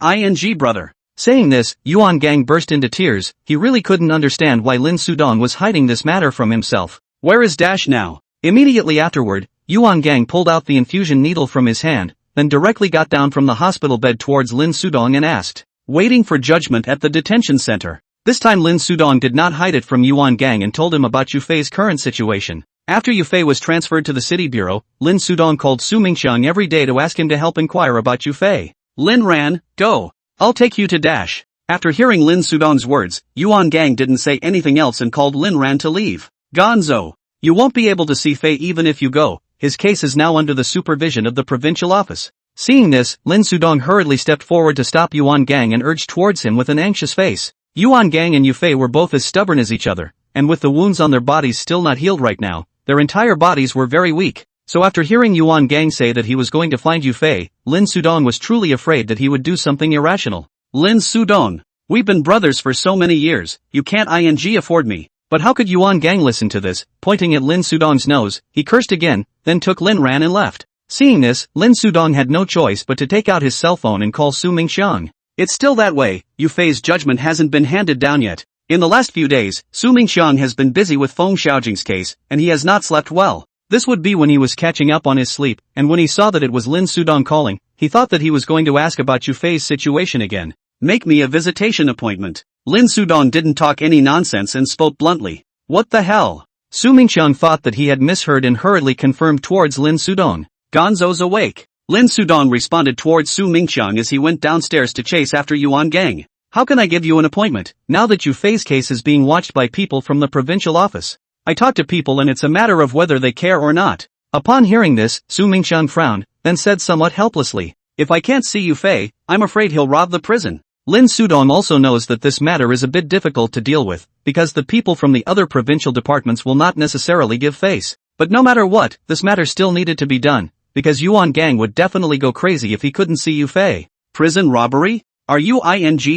brother. Saying this, Yuan Gang burst into tears. He really couldn't understand why Lin Sudong was hiding this matter from himself. Where is Dash now? Immediately afterward, Yuan Gang pulled out the infusion needle from his hand, then directly got down from the hospital bed towards Lin Sudong and asked. Waiting for judgment at the detention center. This time Lin Sudong did not hide it from Yuan Gang and told him about Yufei's current situation. After Yufei was transferred to the city bureau, Lin Sudong called Su Mingxiang every day to ask him to help inquire about Yufei. Lin Ran, go. I'll take you to Dash. After hearing Lin Sudong's words, Yuan Gang didn't say anything else and called Lin Ran to leave. Gonzo. You won't be able to see Fei even if you go. His case is now under the supervision of the provincial office. Seeing this, Lin Sudong hurriedly stepped forward to stop Yuan Gang and urged towards him with an anxious face. Yuan Gang and Yufei were both as stubborn as each other, and with the wounds on their bodies still not healed right now, their entire bodies were very weak. So after hearing Yuan Gang say that he was going to find Yufei, Lin Sudong was truly afraid that he would do something irrational. Lin Sudong. We've been brothers for so many years, you can't afford me. But how could Yuan Gang listen to this? Pointing at Lin Sudong's nose, he cursed again, then took Lin Ran and left. Seeing this, Lin Sudong had no choice but to take out his cell phone and call Su Mingxiang. It's still that way, Yufei's judgment hasn't been handed down yet. In the last few days, Su Mingxiang has been busy with Feng Xiaojing's case, and he has not slept well. This would be when he was catching up on his sleep, and when he saw that it was Lin Sudong calling, he thought that he was going to ask about Yufei's situation again. Make me a visitation appointment. Lin Sudong didn't talk any nonsense and spoke bluntly. What the hell? Su Mingxiang thought that he had misheard and hurriedly confirmed towards Lin Sudong. Gonzo's awake. Lin Sudong responded towards Su Mingqiang as he went downstairs to chase after Yuan Gang. How can I give you an appointment, now that Yu Fei's case is being watched by people from the provincial office? I talk to people and it's a matter of whether they care or not. Upon hearing this, Su Mingqiang frowned, then said somewhat helplessly, if I can't see Yu Fei, I'm afraid he'll rob the prison. Lin Sudong also knows that this matter is a bit difficult to deal with, because the people from the other provincial departments will not necessarily give face. But no matter what, this matter still needed to be done, because Yuan Gang would definitely go crazy if he couldn't see Yu Fei. Prison robbery? Are you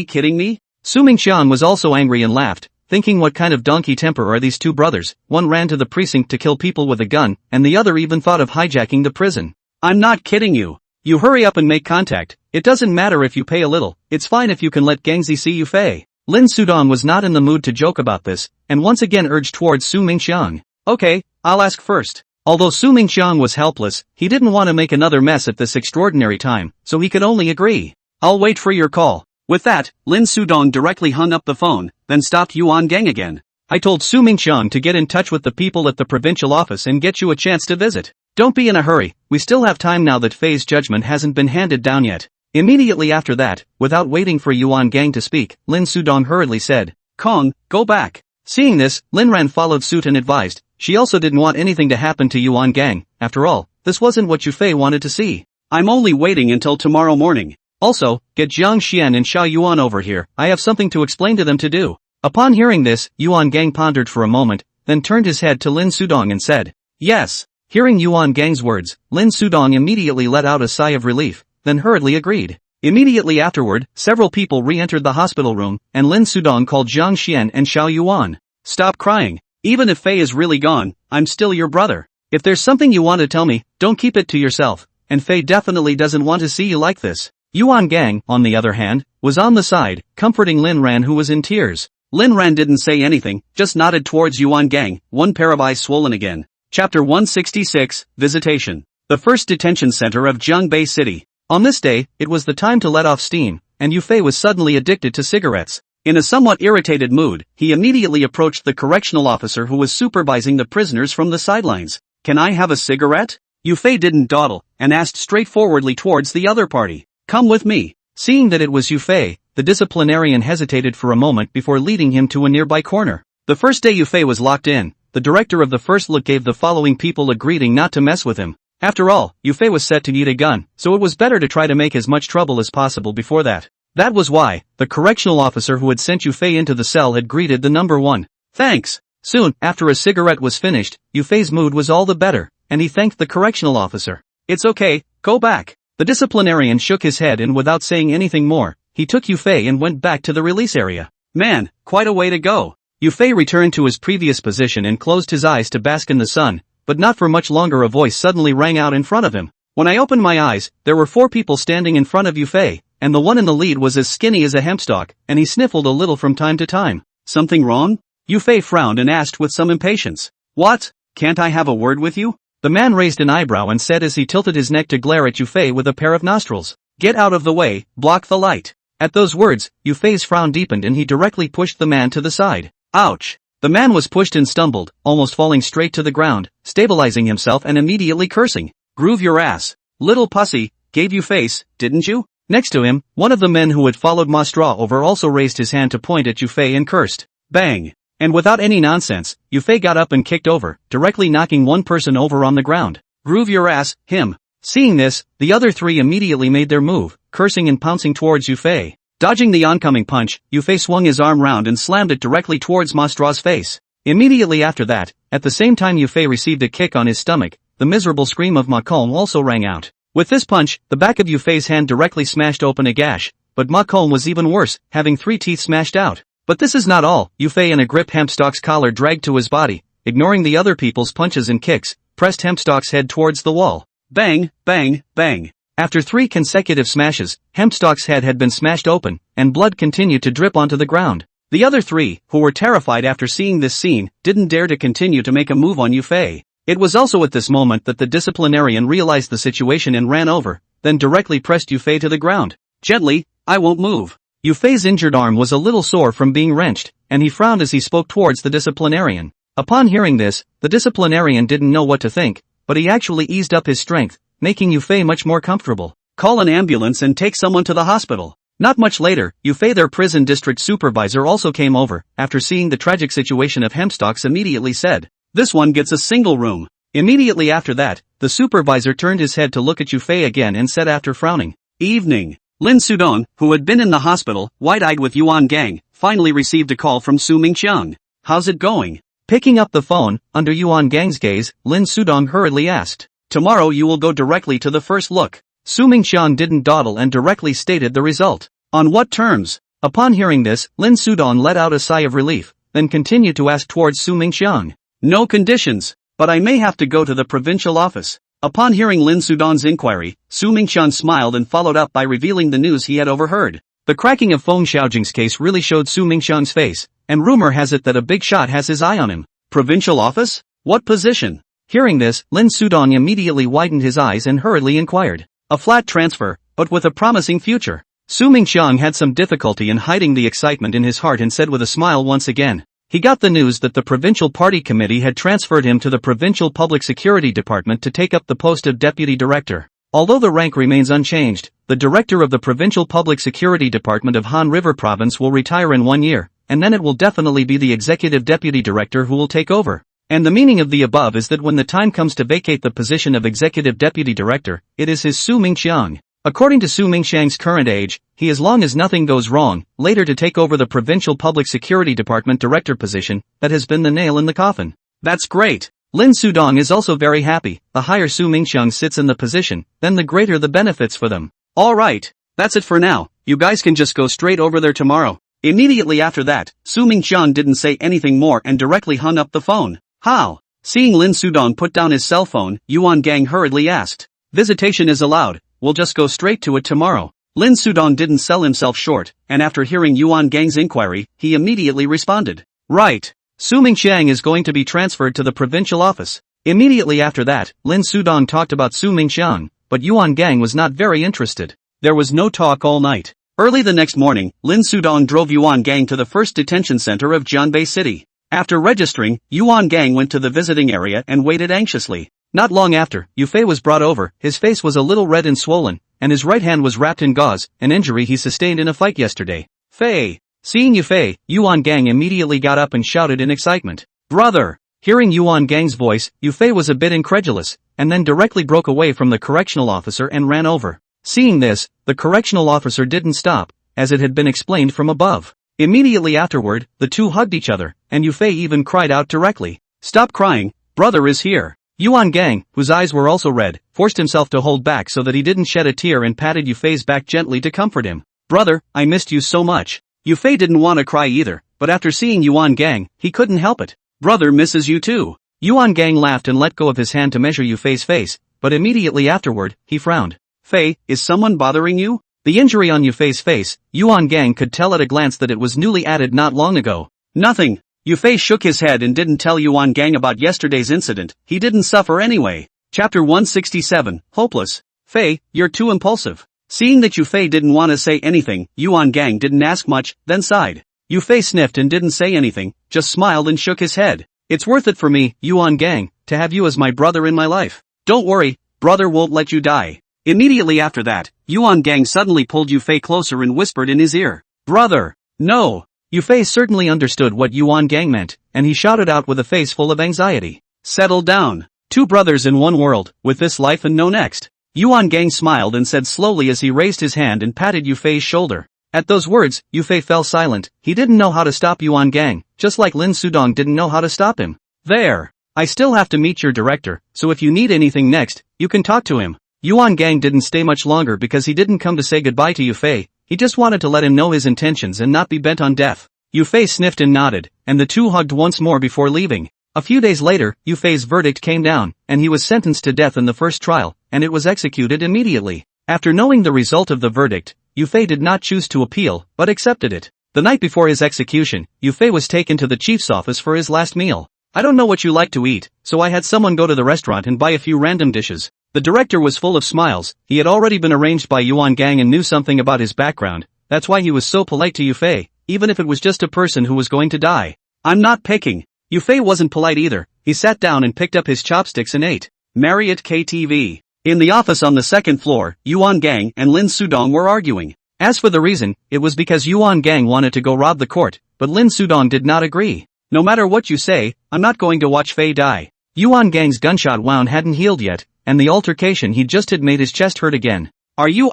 kidding me? Su Mingqiang was also angry and laughed, thinking what kind of donkey temper are these two brothers. One ran to the precinct to kill people with a gun, and the other even thought of hijacking the prison. I'm not kidding you. You hurry up and make contact. It doesn't matter if you pay a little, it's fine if you can let Gangzi see Yu Fei. Lin Sudong was not in the mood to joke about this, and once again urged towards Su Mingqiang. Okay, I'll ask first. Although Su Mingqiang was helpless, he didn't want to make another mess at this extraordinary time, so he could only agree. I'll wait for your call. With that, Lin Sudong directly hung up the phone, then stopped Yuan Gang again. I told Su Mingqiang to get in touch with the people at the provincial office and get you a chance to visit. Don't be in a hurry, we still have time now that Fei's judgment hasn't been handed down yet. Immediately after that, without waiting for Yuan Gang to speak, Lin Sudong hurriedly said, Kong, go back. Seeing this, Lin Ran followed suit and advised, she also didn't want anything to happen to Yuan Gang. After all, this wasn't what Yu Fei wanted to see. I'm only waiting until tomorrow morning. Also, get Jiang Xian and Xiao Yuan over here, I have something to explain to them to do. Upon hearing this, Yuan Gang pondered for a moment, then turned his head to Lin Sudong and said, yes. Hearing Yuan Gang's words, Lin Sudong immediately let out a sigh of relief, then hurriedly agreed. Immediately afterward, several people re-entered the hospital room, and Lin Sudong called Jiang Xian and Xiao Yuan. Stop crying. Even if Fei is really gone, I'm still your brother. If there's something you want to tell me, don't keep it to yourself, and Fei definitely doesn't want to see you like this. Yuan Gang, on the other hand, was on the side, comforting Lin Ran who was in tears. Lin Ran didn't say anything, just nodded towards Yuan Gang, one pair of eyes swollen again. Chapter 166, Visitation. The first detention center of Jiangbei City. On this day, it was the time to let off steam, and Yu Fei was suddenly addicted to cigarettes. In a somewhat irritated mood, he immediately approached the correctional officer who was supervising the prisoners from the sidelines. Can I have a cigarette? Yu Fei didn't dawdle, and asked straightforwardly towards the other party. Come with me. Seeing that it was Yu Fei, the disciplinarian hesitated for a moment before leading him to a nearby corner. The first day Yu Fei was locked in, the director of the first look gave the following people a greeting not to mess with him. After all, Yu Fei was set to eat a gun, so it was better to try to make as much trouble as possible before that. That was why, the correctional officer who had sent Yu Fei into the cell had greeted the number one. Thanks. Soon, after a cigarette was finished, Yu Fei's mood was all the better, and he thanked the correctional officer. It's okay, go back. The disciplinarian shook his head and without saying anything more, he took Yu Fei and went back to the release area. Man, quite a way to go. Yu Fei returned to his previous position and closed his eyes to bask in the sun, but not for much longer a voice suddenly rang out in front of him. When I opened my eyes, there were 4 people standing in front of Yu Fei, and the one in the lead was as skinny as a hempstalk, and he sniffled a little from time to time. Something wrong? Yu Fei frowned and asked with some impatience. What? Can't I have a word with you? The man raised an eyebrow and said as he tilted his neck to glare at Yu Fei with a pair of nostrils. Get out of the way, block the light. At those words, Yu Fei's frown deepened and he directly pushed the man to the side. Ouch! The man was pushed and stumbled, almost falling straight to the ground, stabilizing himself and immediately cursing. Groove your ass. Little pussy, gave you face, didn't you? Next to him, one of the men who had followed Ma Straw over also raised his hand to point at Yu Fei and cursed. Bang! And without any nonsense, Yu Fei got up and kicked over, directly knocking one person over on the ground. Groove your ass, him. Seeing this, the other 3 immediately made their move, cursing and pouncing towards Yu Fei. Dodging the oncoming punch, Yu Fei swung his arm round and slammed it directly towards Ma Straw's face. Immediately after that, at the same time Yu Fei received a kick on his stomach, the miserable scream of Ma Kolm also rang out. With this punch, the back of Yu Fei's hand directly smashed open a gash, but Ma Kolm was even worse, having 3 teeth smashed out. But this is not all. Yu Fei in a grip Hempstock's collar dragged to his body, ignoring the other people's punches and kicks, pressed Hempstock's head towards the wall. Bang, bang, bang. After 3 consecutive smashes, Hempstock's head had been smashed open, and blood continued to drip onto the ground. The other 3, who were terrified after seeing this scene, didn't dare to continue to make a move on Yu Fei. It was also at this moment that the disciplinarian realized the situation and ran over, then directly pressed Yu Fei to the ground. Gently, I won't move. Yu Fei's injured arm was a little sore from being wrenched, and he frowned as he spoke towards the disciplinarian. Upon hearing this, the disciplinarian didn't know what to think, but he actually eased up his strength, making Yufei much more comfortable. Call an ambulance and take someone to the hospital. Not much later, Yufei, their prison district supervisor, also came over. After seeing the tragic situation of Hempstocks, immediately said, "This one gets a single room." Immediately after that, the supervisor turned his head to look at Yufei again and said after frowning, "Evening." Lin Sudong, who had been in the hospital, wide-eyed with Yuan Gang, finally received a call from Su Mingqiang. "How's it going?" Picking up the phone, under Yuan Gang's gaze, Lin Sudong hurriedly asked, "Tomorrow you will go directly to the first look." Su Mingqiang didn't dawdle and directly stated the result. "On what terms?" Upon hearing this, Lin Sudong let out a sigh of relief, then continued to ask towards Su Mingqiang. "No conditions, but I may have to go to the provincial office." Upon hearing Lin Sudong's inquiry, Su Mingqiang smiled and followed up by revealing the news he had overheard. The cracking of Feng Xiaojing's case really showed Su Mingqiang's face, and rumor has it that a big shot has his eye on him. "Provincial office? What position?" Hearing this, Lin Sudong immediately widened his eyes and hurriedly inquired. "A flat transfer, but with a promising future." Su Mingqiang had some difficulty in hiding the excitement in his heart and said with a smile once again. He got the news that the Provincial Party Committee had transferred him to the Provincial Public Security Department to take up the post of Deputy Director. Although the rank remains unchanged, the Director of the Provincial Public Security Department of Han River Province will retire in 1 year, and then it will definitely be the Executive Deputy Director who will take over. And the meaning of the above is that when the time comes to vacate the position of Executive Deputy Director, it is his Su Mingqiang. According to Su Mingqiang's current age, he, as long as nothing goes wrong, later to take over the Provincial Public Security Department Director position. That has been the nail in the coffin. "That's great." Lin Sudong is also very happy. The higher Su Mingqiang sits in the position, then the greater the benefits for them. "Alright, that's it for now. You guys can just go straight over there tomorrow." Immediately after that, Su Mingqiang didn't say anything more and directly hung up the phone. "How?" Seeing Lin Sudong put down his cell phone, Yuan Gang hurriedly asked. "Visitation is allowed, we'll just go straight to it tomorrow." Lin Sudong didn't sell himself short, and after hearing Yuan Gang's inquiry, he immediately responded. "Right. Su Mingqiang is going to be transferred to the provincial office." Immediately after that, Lin Sudong talked about Su Mingqiang, but Yuan Gang was not very interested. There was no talk all night. Early the next morning, Lin Sudong drove Yuan Gang to the first detention center of Jianbei City. After registering, Yuan Gang went to the visiting area and waited anxiously. Not long after, Yufei was brought over. His face was a little red and swollen, and his right hand was wrapped in gauze, an injury he sustained in a fight yesterday. "Fei!" Seeing Yufei, Yuan Gang immediately got up and shouted in excitement. "Brother!" Hearing Yuan Gang's voice, Yufei was a bit incredulous, and then directly broke away from the correctional officer and ran over. Seeing this, the correctional officer didn't stop, as it had been explained from above. Immediately afterward, the two hugged each other, and Yufei even cried out directly. "Stop crying, brother is here." Yuan Gang, whose eyes were also red, forced himself to hold back so that he didn't shed a tear and patted Yufei's back gently to comfort him. "Brother, I missed you so much." Yufei didn't want to cry either, but after seeing Yuan Gang, he couldn't help it. "Brother misses you too." Yuan Gang laughed and let go of his hand to measure Yufei's face, but immediately afterward, he frowned. "Fei, is someone bothering you?" The injury on Yufei's face, Yuan Gang could tell at a glance that it was newly added not long ago. "Nothing." Yufei shook his head and didn't tell Yuan Gang about yesterday's incident. He didn't suffer anyway. Chapter 167, Hopeless. "Fei, you're too impulsive." Seeing that Yufei didn't want to say anything, Yuan Gang didn't ask much, then sighed. Yufei sniffed and didn't say anything, just smiled and shook his head. "It's worth it for me, Yuan Gang, to have you as my brother in my life. Don't worry, brother won't let you die." Immediately after that, Yuan Gang suddenly pulled Yufei closer and whispered in his ear. "Brother, no!" Yufei certainly understood what Yuan Gang meant, and he shouted out with a face full of anxiety. "Settle down. Two brothers in one world, with this life and no next." Yuan Gang smiled and said slowly as he raised his hand and patted Yufei's shoulder. At those words, Yufei fell silent. He didn't know how to stop Yuan Gang, just like Lin Sudong didn't know how to stop him. "There. I still have to meet your director, so if you need anything next, you can talk to him." Yuan Gang didn't stay much longer because he didn't come to say goodbye to Yufei. He just wanted to let him know his intentions and not be bent on death. Yufei sniffed and nodded, and the two hugged once more before leaving. A few days later, Yufei's verdict came down, and he was sentenced to death in the first trial, and it was executed immediately. After knowing the result of the verdict, Yufei did not choose to appeal, but accepted it. The night before his execution, Yufei was taken to the chief's office for his last meal. "I don't know what you like to eat, so I had someone go to the restaurant and buy a few random dishes." The director was full of smiles. He had already been arranged by Yuan Gang and knew something about his background. That's why he was so polite to Yufei, even if it was just a person who was going to die. "I'm not picking." Yufei wasn't polite either. He sat down and picked up his chopsticks and ate. Marriott KTV. In the office on the second floor, Yuan Gang and Lin Sudong were arguing. As for the reason, it was because Yuan Gang wanted to go rob the court, but Lin Sudong did not agree. No matter what you say, I'm not going to watch Fei die. Yuan Gang's gunshot wound hadn't healed yet, and the altercation he just had made his chest hurt again. Are you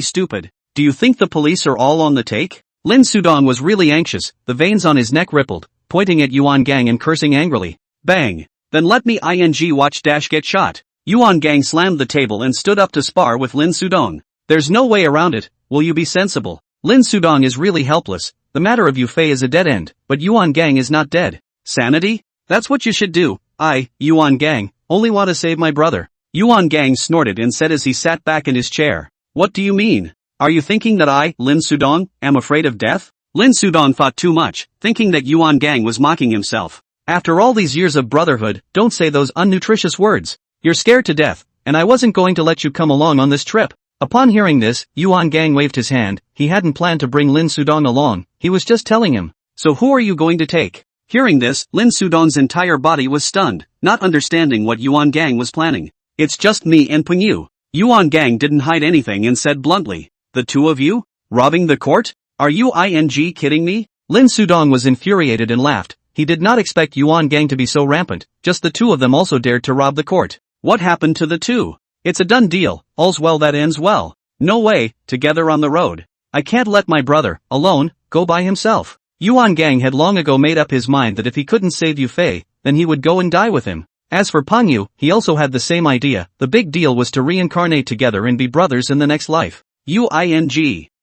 stupid? Do you think the police are all on the take? Lin Sudong was really anxious, the veins on his neck rippled, pointing at Yuan Gang and cursing angrily. Bang! Then let me watch get shot. Yuan Gang slammed the table and stood up to spar with Lin Sudong. There's no way around it, will you be sensible? Lin Sudong is really helpless, the matter of Yu Fei is a dead end, but Yuan Gang is not dead. Sanity? That's what you should do. Yuan Gang, only want to save my brother. Yuan Gang snorted and said as he sat back in his chair. What do you mean? Are you thinking that I, Lin Sudong, am afraid of death? Lin Sudong thought too much, thinking that Yuan Gang was mocking himself. After all these years of brotherhood, don't say those unnutritious words. You're scared to death, and I wasn't going to let you come along on this trip. Upon hearing this, Yuan Gang waved his hand. He hadn't planned to bring Lin Sudong along, he was just telling him. So who are you going to take? Hearing this, Lin Sudong's entire body was stunned, not understanding what Yuan Gang was planning. It's just me and Pengyu. Yuan Gang didn't hide anything and said bluntly. The two of you? Robbing the court? Are you kidding me? Lin Sudong was infuriated and laughed. He did not expect Yuan Gang to be so rampant, just the two of them also dared to rob the court. What happened to the two? It's a done deal, all's well that ends well. No way, together on the road. I can't let my brother, alone, go by himself. Yuan Gang had long ago made up his mind that if he couldn't save Yu Fei, then he would go and die with him. As for Pengyu, he also had the same idea. The big deal was to reincarnate together and be brothers in the next life.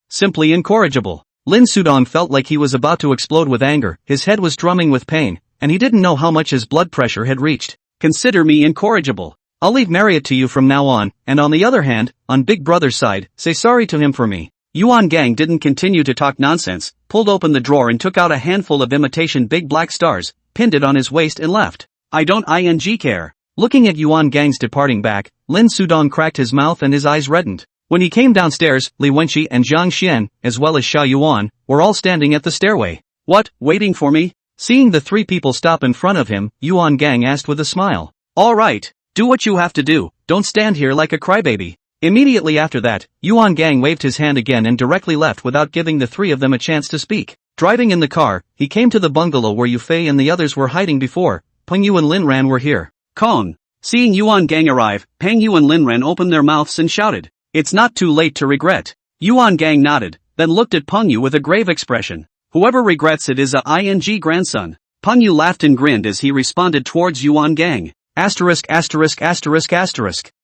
Simply incorrigible. Lin Sudong felt like he was about to explode with anger, his head was drumming with pain, and he didn't know how much his blood pressure had reached. Consider me incorrigible. I'll leave Marriott to you from now on, and on the other hand, on Big Brother's side, say sorry to him for me. Yuan Gang didn't continue to talk nonsense, pulled open the drawer and took out a handful of imitation big black stars, pinned it on his waist and left. I don't care. Looking at Yuan Gang's departing back, Lin Sudong cracked his mouth and his eyes reddened. When he came downstairs, Li Wenqi and Zhang Xian, as well as Xia Yuan, were all standing at the stairway. What, waiting for me? Seeing the three people stop in front of him, Yuan Gang asked with a smile. All right, do what you have to do, don't stand here like a crybaby. Immediately after that, Yuan Gang waved his hand again and directly left without giving the three of them a chance to speak. Driving in the car, he came to the bungalow where Yu Fei and the others were hiding before. Pengyu and Lin Ran were here. Kong. Seeing Yuan Gang arrive, Pengyu and Lin Ran opened their mouths and shouted. It's not too late to regret. Yuan Gang nodded, then looked at Pengyu with a grave expression. Whoever regrets it is a grandson. Pengyu laughed and grinned as he responded towards Yuan Gang.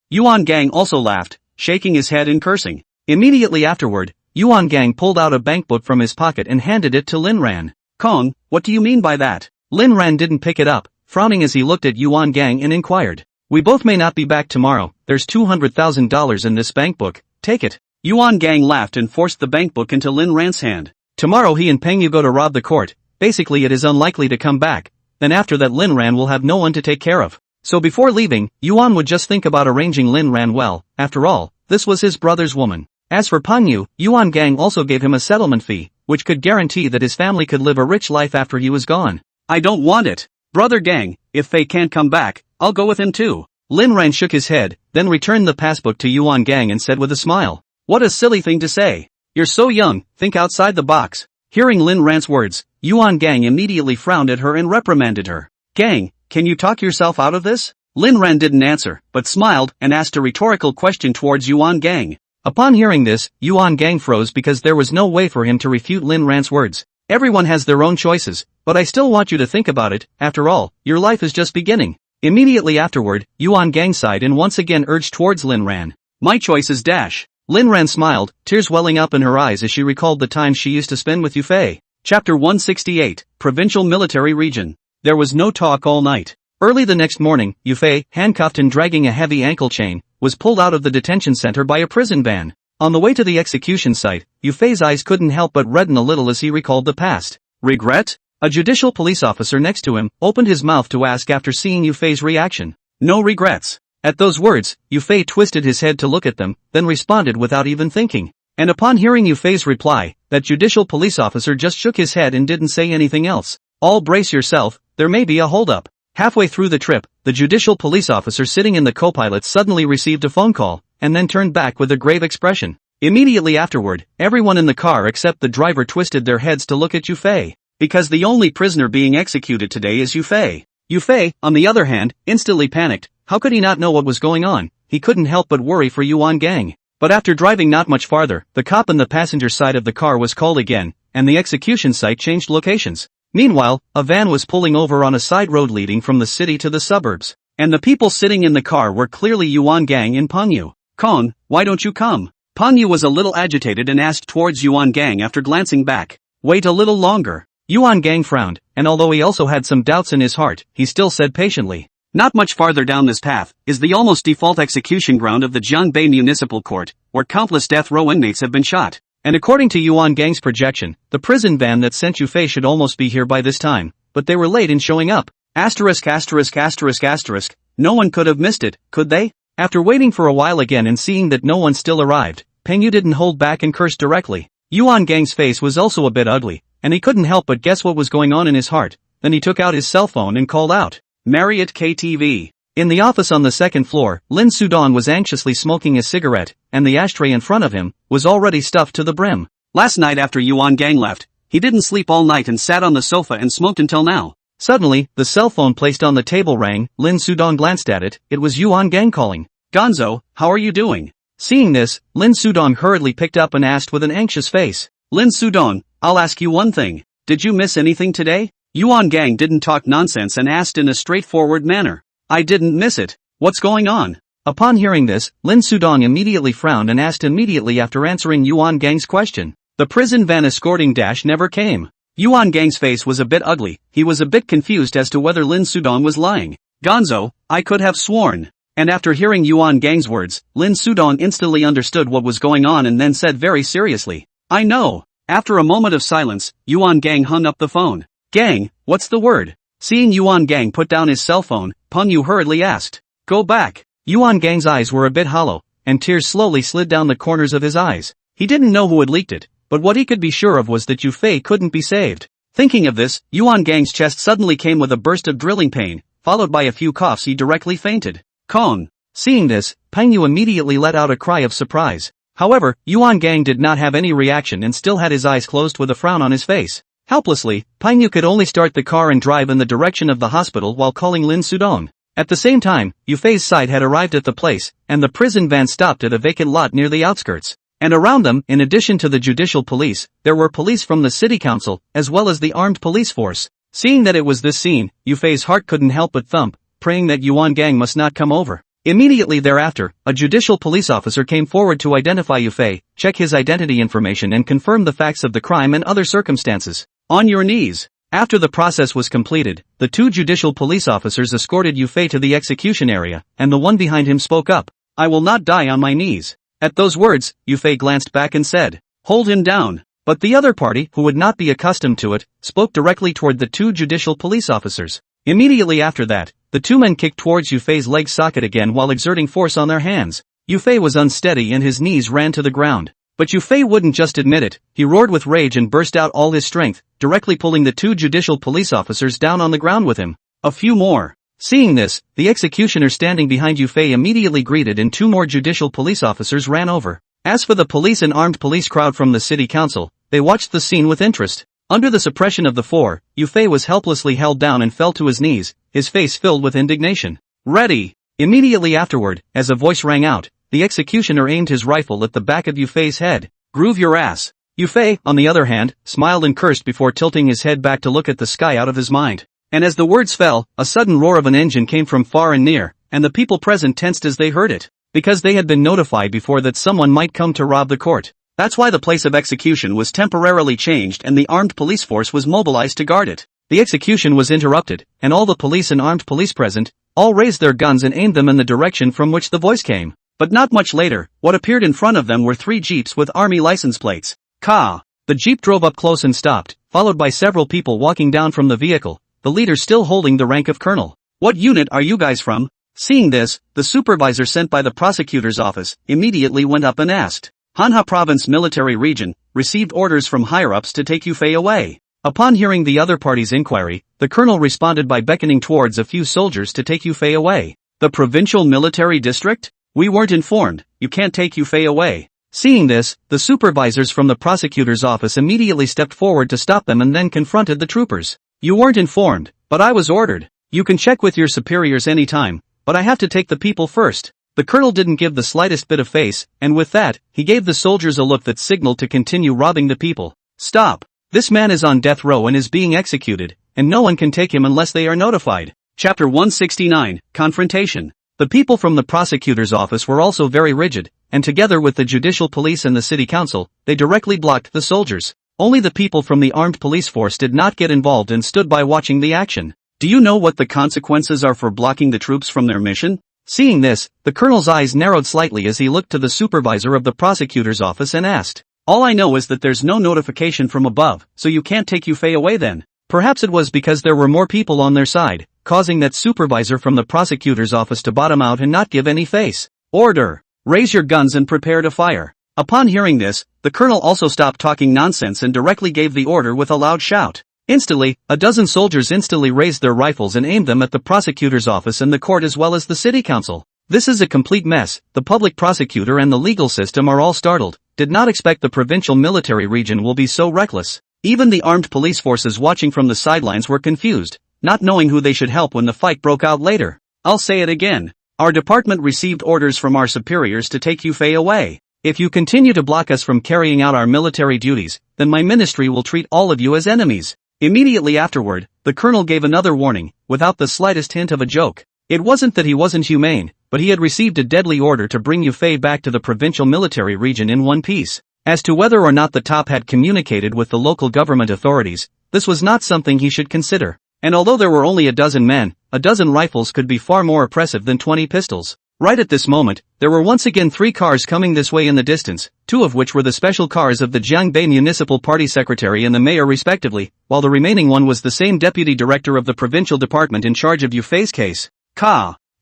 Yuan Gang also laughed, shaking his head and cursing. Immediately afterward, Yuan Gang pulled out a bankbook from his pocket and handed it to Lin Ran. Kong, what do you mean by that? Lin Ran didn't pick it up, frowning as he looked at Yuan Gang and inquired. We both may not be back tomorrow, there's $200,000 in this bankbook, take it. Yuan Gang laughed and forced the bankbook into Lin Ran's hand. Tomorrow he and Pengyu go to rob the court, basically it is unlikely to come back, then after that Lin Ran will have no one to take care of. So before leaving, Yuan would just think about arranging Lin Ran well, after all, this was his brother's woman. As for Pengyu, Yuan Gang also gave him a settlement fee, which could guarantee that his family could live a rich life after he was gone. I don't want it. Brother Gang, if Fei can't come back, I'll go with him too. Lin Ran shook his head, then returned the passbook to Yuan Gang and said with a smile. What a silly thing to say. You're so young, think outside the box. Hearing Lin Ran's words, Yuan Gang immediately frowned at her and reprimanded her. Gang, can you talk yourself out of this? Lin Ran didn't answer, but smiled and asked a rhetorical question towards Yuan Gang. Upon hearing this, Yuan Gang froze because there was no way for him to refute Lin Ran's words. Everyone has their own choices, but I still want you to think about it, after all, your life is just beginning. Immediately afterward, Yuan Gang sighed and once again urged towards Lin Ran. My choice is dash. Lin Ran smiled, tears welling up in her eyes as she recalled the time she used to spend with Yu Fei. Chapter 168, Provincial Military Region. There was no talk all night. Early the next morning, Yu Fei, handcuffed and dragging a heavy ankle chain, was pulled out of the detention center by a prison van. On the way to the execution site, Yu Fei's eyes couldn't help but redden a little as he recalled the past. Regret? A judicial police officer next to him opened his mouth to ask after seeing Yu Fei's reaction. No regrets. At those words, Yu Fei twisted his head to look at them, then responded without even thinking. And upon hearing Yu Fei's reply, that judicial police officer just shook his head and didn't say anything else. All brace yourself, there may be a holdup. Halfway through the trip, the judicial police officer sitting in the co-pilot suddenly received a phone call, and then turned back with a grave expression. Immediately afterward, everyone in the car except the driver twisted their heads to look at Yufei. Because the only prisoner being executed today is Yufei. Yufei, on the other hand, instantly panicked. How could he not know what was going on? He couldn't help but worry for Yuan Gang. But after driving not much farther, the cop in the passenger side of the car was called again, and the execution site changed locations. Meanwhile, a van was pulling over on a side road leading from the city to the suburbs. And the people sitting in the car were clearly Yuan Gang and Pengyu. Kong, why don't you come? Pengyu was a little agitated and asked towards Yuan Gang after glancing back. Wait a little longer. Yuan Gang frowned, and although he also had some doubts in his heart, he still said patiently. Not much farther down this path is the almost default execution ground of the Jiangbei Municipal Court, where countless death row inmates have been shot. And according to Yuan Gang's projection, the prison van that sent Yufei should almost be here by this time, but they were late in showing up. Asterisk asterisk asterisk asterisk. No one could have missed it, could they? After waiting for a while again and seeing that no one still arrived, Pengyu didn't hold back and cursed directly. Yuan Gang's face was also a bit ugly, and he couldn't help but guess what was going on in his heart. Then he took out his cell phone and called out, Marriott KTV. In the office on the second floor, Lin Sudong was anxiously smoking a cigarette, and the ashtray in front of him was already stuffed to the brim. Last night after Yuan Gang left, he didn't sleep all night and sat on the sofa and smoked until now. Suddenly, the cell phone placed on the table rang. Lin Sudong glanced at it. It was Yuan Gang calling. Gonzo, how are you doing? Seeing this, Lin Sudong hurriedly picked up and asked with an anxious face. Lin Sudong, I'll ask you one thing. Did you miss anything today? Yuan Gang didn't talk nonsense and asked in a straightforward manner. I didn't miss it. What's going on? Upon hearing this, Lin Sudong immediately frowned and asked immediately after answering Yuan Gang's question. The prison van escorting dash never came. Yuan Gang's face was a bit ugly. He was a bit confused as to whether Lin Sudong was lying. Gonzo, I could have sworn. And after hearing Yuan Gang's words, Lin Sudong instantly understood what was going on and then said very seriously, I know. After a moment of silence, Yuan Gang hung up the phone. Gang, what's the word? Seeing Yuan Gang put down his cell phone, Pengyu hurriedly asked. Go back. Yuan Gang's eyes were a bit hollow, and tears slowly slid down the corners of his eyes. He didn't know who had leaked it, but what he could be sure of was that Yufei couldn't be saved. Thinking of this, Yuan Gang's chest suddenly came with a burst of drilling pain, followed by a few coughs. He directly fainted. Kong. Seeing this, Pengyu immediately let out a cry of surprise. However, Yuan Gang did not have any reaction and still had his eyes closed with a frown on his face. Helplessly, Pengyu could only start the car and drive in the direction of the hospital while calling Lin Sudong. At the same time, Yufei's side had arrived at the place, and the prison van stopped at a vacant lot near the outskirts. And around them, in addition to the judicial police, there were police from the city council, as well as the armed police force. Seeing that it was this scene, Yufei's heart couldn't help but thump, praying that Yuan Gang must not come over. Immediately thereafter, a judicial police officer came forward to identify Yufei, check his identity information and confirm the facts of the crime and other circumstances. On your knees. After the process was completed, the two judicial police officers escorted Yufei to the execution area, and the one behind him spoke up. I will not die on my knees. At those words, Yufei glanced back and said, hold him down. But the other party, who would not be accustomed to it, spoke directly toward the two judicial police officers. Immediately after that, the two men kicked towards Yufei's leg socket again while exerting force on their hands. Yufei was unsteady and his knees ran to the ground. But Yufei wouldn't just admit it. He roared with rage and burst out all his strength, directly pulling the two judicial police officers down on the ground with him. A few more. Seeing this, the executioner standing behind Yufei immediately greeted and two more judicial police officers ran over. As for the police and armed police crowd from the city council, they watched the scene with interest. Under the suppression of the four, Yufei was helplessly held down and fell to his knees, his face filled with indignation. Ready! Immediately afterward, as a voice rang out, the executioner aimed his rifle at the back of Yufei's head. Groove your ass. Yufei, on the other hand, smiled and cursed before tilting his head back to look at the sky out of his mind. And as the words fell, a sudden roar of an engine came from far and near, and the people present tensed as they heard it, because they had been notified before that someone might come to rob the court. That's why the place of execution was temporarily changed and the armed police force was mobilized to guard it. The execution was interrupted, and all the police and armed police present, all raised their guns and aimed them in the direction from which the voice came. But not much later, what appeared in front of them were three jeeps with army license plates. Ka! The jeep drove up close and stopped, followed by several people walking down from the vehicle, the leader still holding the rank of colonel. What unit are you guys from? Seeing this, the supervisor sent by the prosecutor's office immediately went up and asked. Manhwa Province Military Region, received orders from higher-ups to take Yufei away. Upon hearing the other party's inquiry, the colonel responded by beckoning towards a few soldiers to take Yufei away. The provincial military district? We weren't informed, you can't take Yufei away. Seeing this, the supervisors from the prosecutor's office immediately stepped forward to stop them and then confronted the troopers. You weren't informed, but I was ordered. You can check with your superiors anytime, but I have to take the people first. The colonel didn't give the slightest bit of face, and with that, he gave the soldiers a look that signaled to continue robbing the people. Stop. This man is on death row and is being executed, and no one can take him unless they are notified. Chapter 169, Confrontation. The people from the prosecutor's office were also very rigid, and together with the judicial police and the city council, they directly blocked the soldiers. Only the people from the armed police force did not get involved and stood by watching the action. Do you know what the consequences are for blocking the troops from their mission? Seeing this, the colonel's eyes narrowed slightly as he looked to the supervisor of the prosecutor's office and asked, all I know is that there's no notification from above, so you can't take Yufei away then. Perhaps it was because there were more people on their side, causing that supervisor from the prosecutor's office to bottom out and not give any face. Order! Raise your guns and prepare to fire. Upon hearing this, the colonel also stopped talking nonsense and directly gave the order with a loud shout. Instantly, a dozen soldiers instantly raised their rifles and aimed them at the prosecutor's office and the court as well as the city council. This is a complete mess. The public prosecutor and the legal system are all startled, did not expect the provincial military region will be so reckless. Even the armed police forces watching from the sidelines were confused, not knowing who they should help when the fight broke out later. I'll say it again. Our department received orders from our superiors to take Yufei away. If you continue to block us from carrying out our military duties, then my ministry will treat all of you as enemies. Immediately afterward, the colonel gave another warning, without the slightest hint of a joke. It wasn't that he wasn't humane, but he had received a deadly order to bring Yufei back to the provincial military region in one piece. As to whether or not the top had communicated with the local government authorities, this was not something he should consider. And although there were only a dozen men, a dozen rifles could be far more oppressive than 20 pistols. Right at this moment, there were once again 3 cars coming this way in the distance, 2 of which were the special cars of the Jiangbei Municipal Party Secretary and the mayor respectively, while the remaining one was the same deputy director of the provincial department in charge of Yufei's case.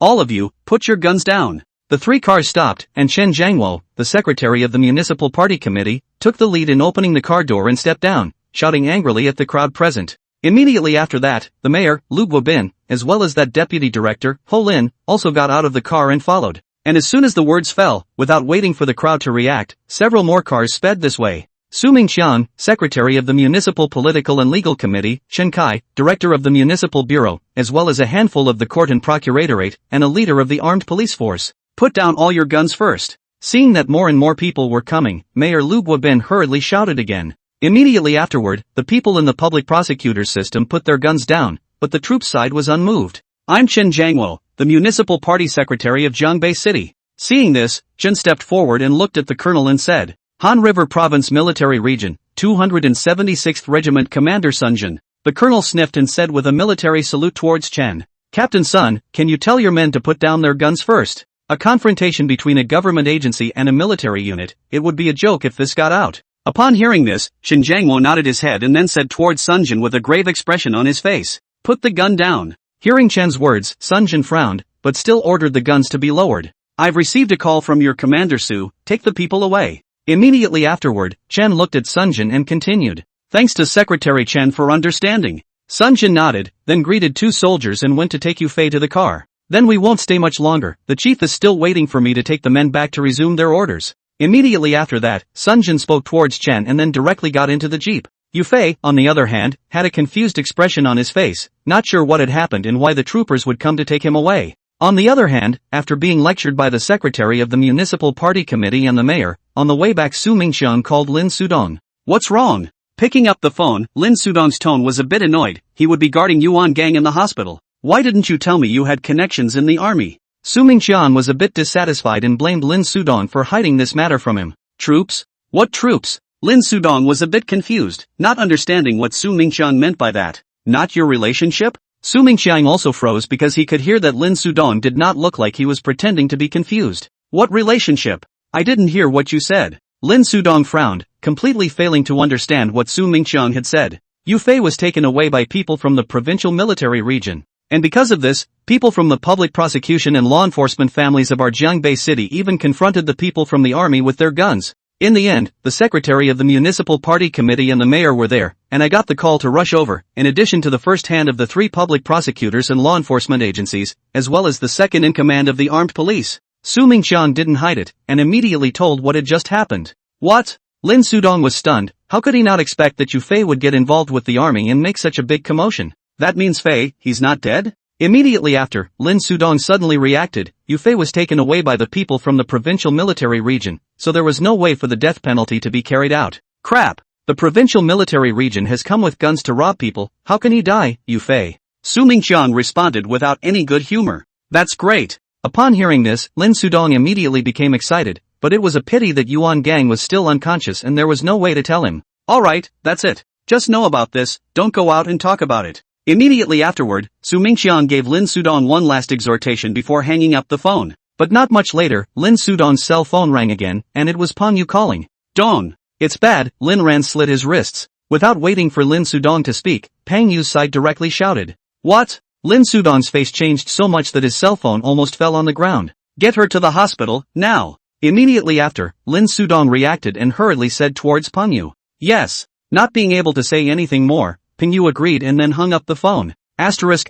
All of you, put your guns down. The 3 cars stopped, and Chen Jiangwo, the secretary of the municipal party committee, took the lead in opening the car door and stepped down, shouting angrily at the crowd present. Immediately after that, the mayor, Lu Guobin, as well as that deputy director, Ho Lin, also got out of the car and followed. And as soon as the words fell, without waiting for the crowd to react, several more cars sped this way. Su Mingqian, secretary of the Municipal Political and Legal Committee, Shen Kai, director of the Municipal Bureau, as well as a handful of the court and procuratorate, and a leader of the armed police force. Put down all your guns first. Seeing that more and more people were coming, Mayor Lu Guobin hurriedly shouted again. Immediately afterward, the people in the public prosecutor's system put their guns down, but the troops' side was unmoved. I'm Chen Jiangwo, the municipal party secretary of Jiangbei City. Seeing this, Chen stepped forward and looked at the colonel and said, Han River Province Military Region, 276th Regiment Commander Sun Jin. The colonel sniffed and said with a military salute towards Chen, Captain Sun, can you tell your men to put down their guns first? A confrontation between a government agency and a military unit, it would be a joke if this got out. Upon hearing this, Shen Jiangwo nodded his head and then said towards Sun Jin with a grave expression on his face, put the gun down. Hearing Chen's words, Sun Jin frowned, but still ordered the guns to be lowered. I've received a call from your commander Su, take the people away. Immediately afterward, Chen looked at Sun Jin and continued, thanks to Secretary Chen for understanding. Sun Jin nodded, then greeted 2 soldiers and went to take Yufei to the car. Then we won't stay much longer, the chief is still waiting for me to take the men back to resume their orders. Immediately after that, Sun Jin spoke towards Chen and then directly got into the jeep. Yufei, on the other hand, had a confused expression on his face, not sure what had happened and why the troopers would come to take him away. On the other hand, after being lectured by the secretary of the municipal party committee and the mayor, on the way back Su Mingqian called Lin Sudong. What's wrong? Picking up the phone, Lin Sudong's tone was a bit annoyed. He would be guarding Yuan Gang in the hospital. Why didn't you tell me you had connections in the army? Su Mingqian was a bit dissatisfied and blamed Lin Sudong for hiding this matter from him. Troops? What troops? Lin Sudong was a bit confused, not understanding what Su Mingqian meant by that. Not your relationship? Su Mingqian also froze because he could hear that Lin Sudong did not look like he was pretending to be confused. What relationship? I didn't hear what you said. Lin Sudong frowned, completely failing to understand what Su Mingqian had said. Yufei was taken away by people from the provincial military region. And because of this, people from the public prosecution and law enforcement families of our Jiangbei city even confronted the people from the army with their guns. In the end, the secretary of the municipal party committee and the mayor were there, and I got the call to rush over, in addition to the first hand of the 3 public prosecutors and law enforcement agencies, as well as the second in command of the armed police. Su Mingqiang didn't hide it, and immediately told what had just happened. What? Lin Sudong was stunned. How could he not expect that Yu Fei would get involved with the army and make such a big commotion? That means Fei, he's not dead? Immediately after, Lin Sudong suddenly reacted. Yu Fei was taken away by the people from the provincial military region, so there was no way for the death penalty to be carried out. Crap! The provincial military region has come with guns to rob people. How can he die, Yu Fei? Su Mingqiang responded without any good humor. That's great! Upon hearing this, Lin Sudong immediately became excited, but it was a pity that Yuan Gang was still unconscious and there was no way to tell him. Alright, that's it. Just know about this, don't go out and talk about it. Immediately afterward, Su Mingqiang gave Lin Sudong one last exhortation before hanging up the phone. But not much later, Lin Sudong's cell phone rang again, and it was Pang Yu calling. Dong! It's bad, Lin Ran slit his wrists. Without waiting for Lin Sudong to speak, Pang Yu's side directly shouted. What? Lin Sudong's face changed so much that his cell phone almost fell on the ground. Get her to the hospital, now! Immediately after, Lin Sudong reacted and hurriedly said towards Pang Yu. Yes. Not being able to say anything more, Ping Yu agreed and then hung up the phone. Asterisk.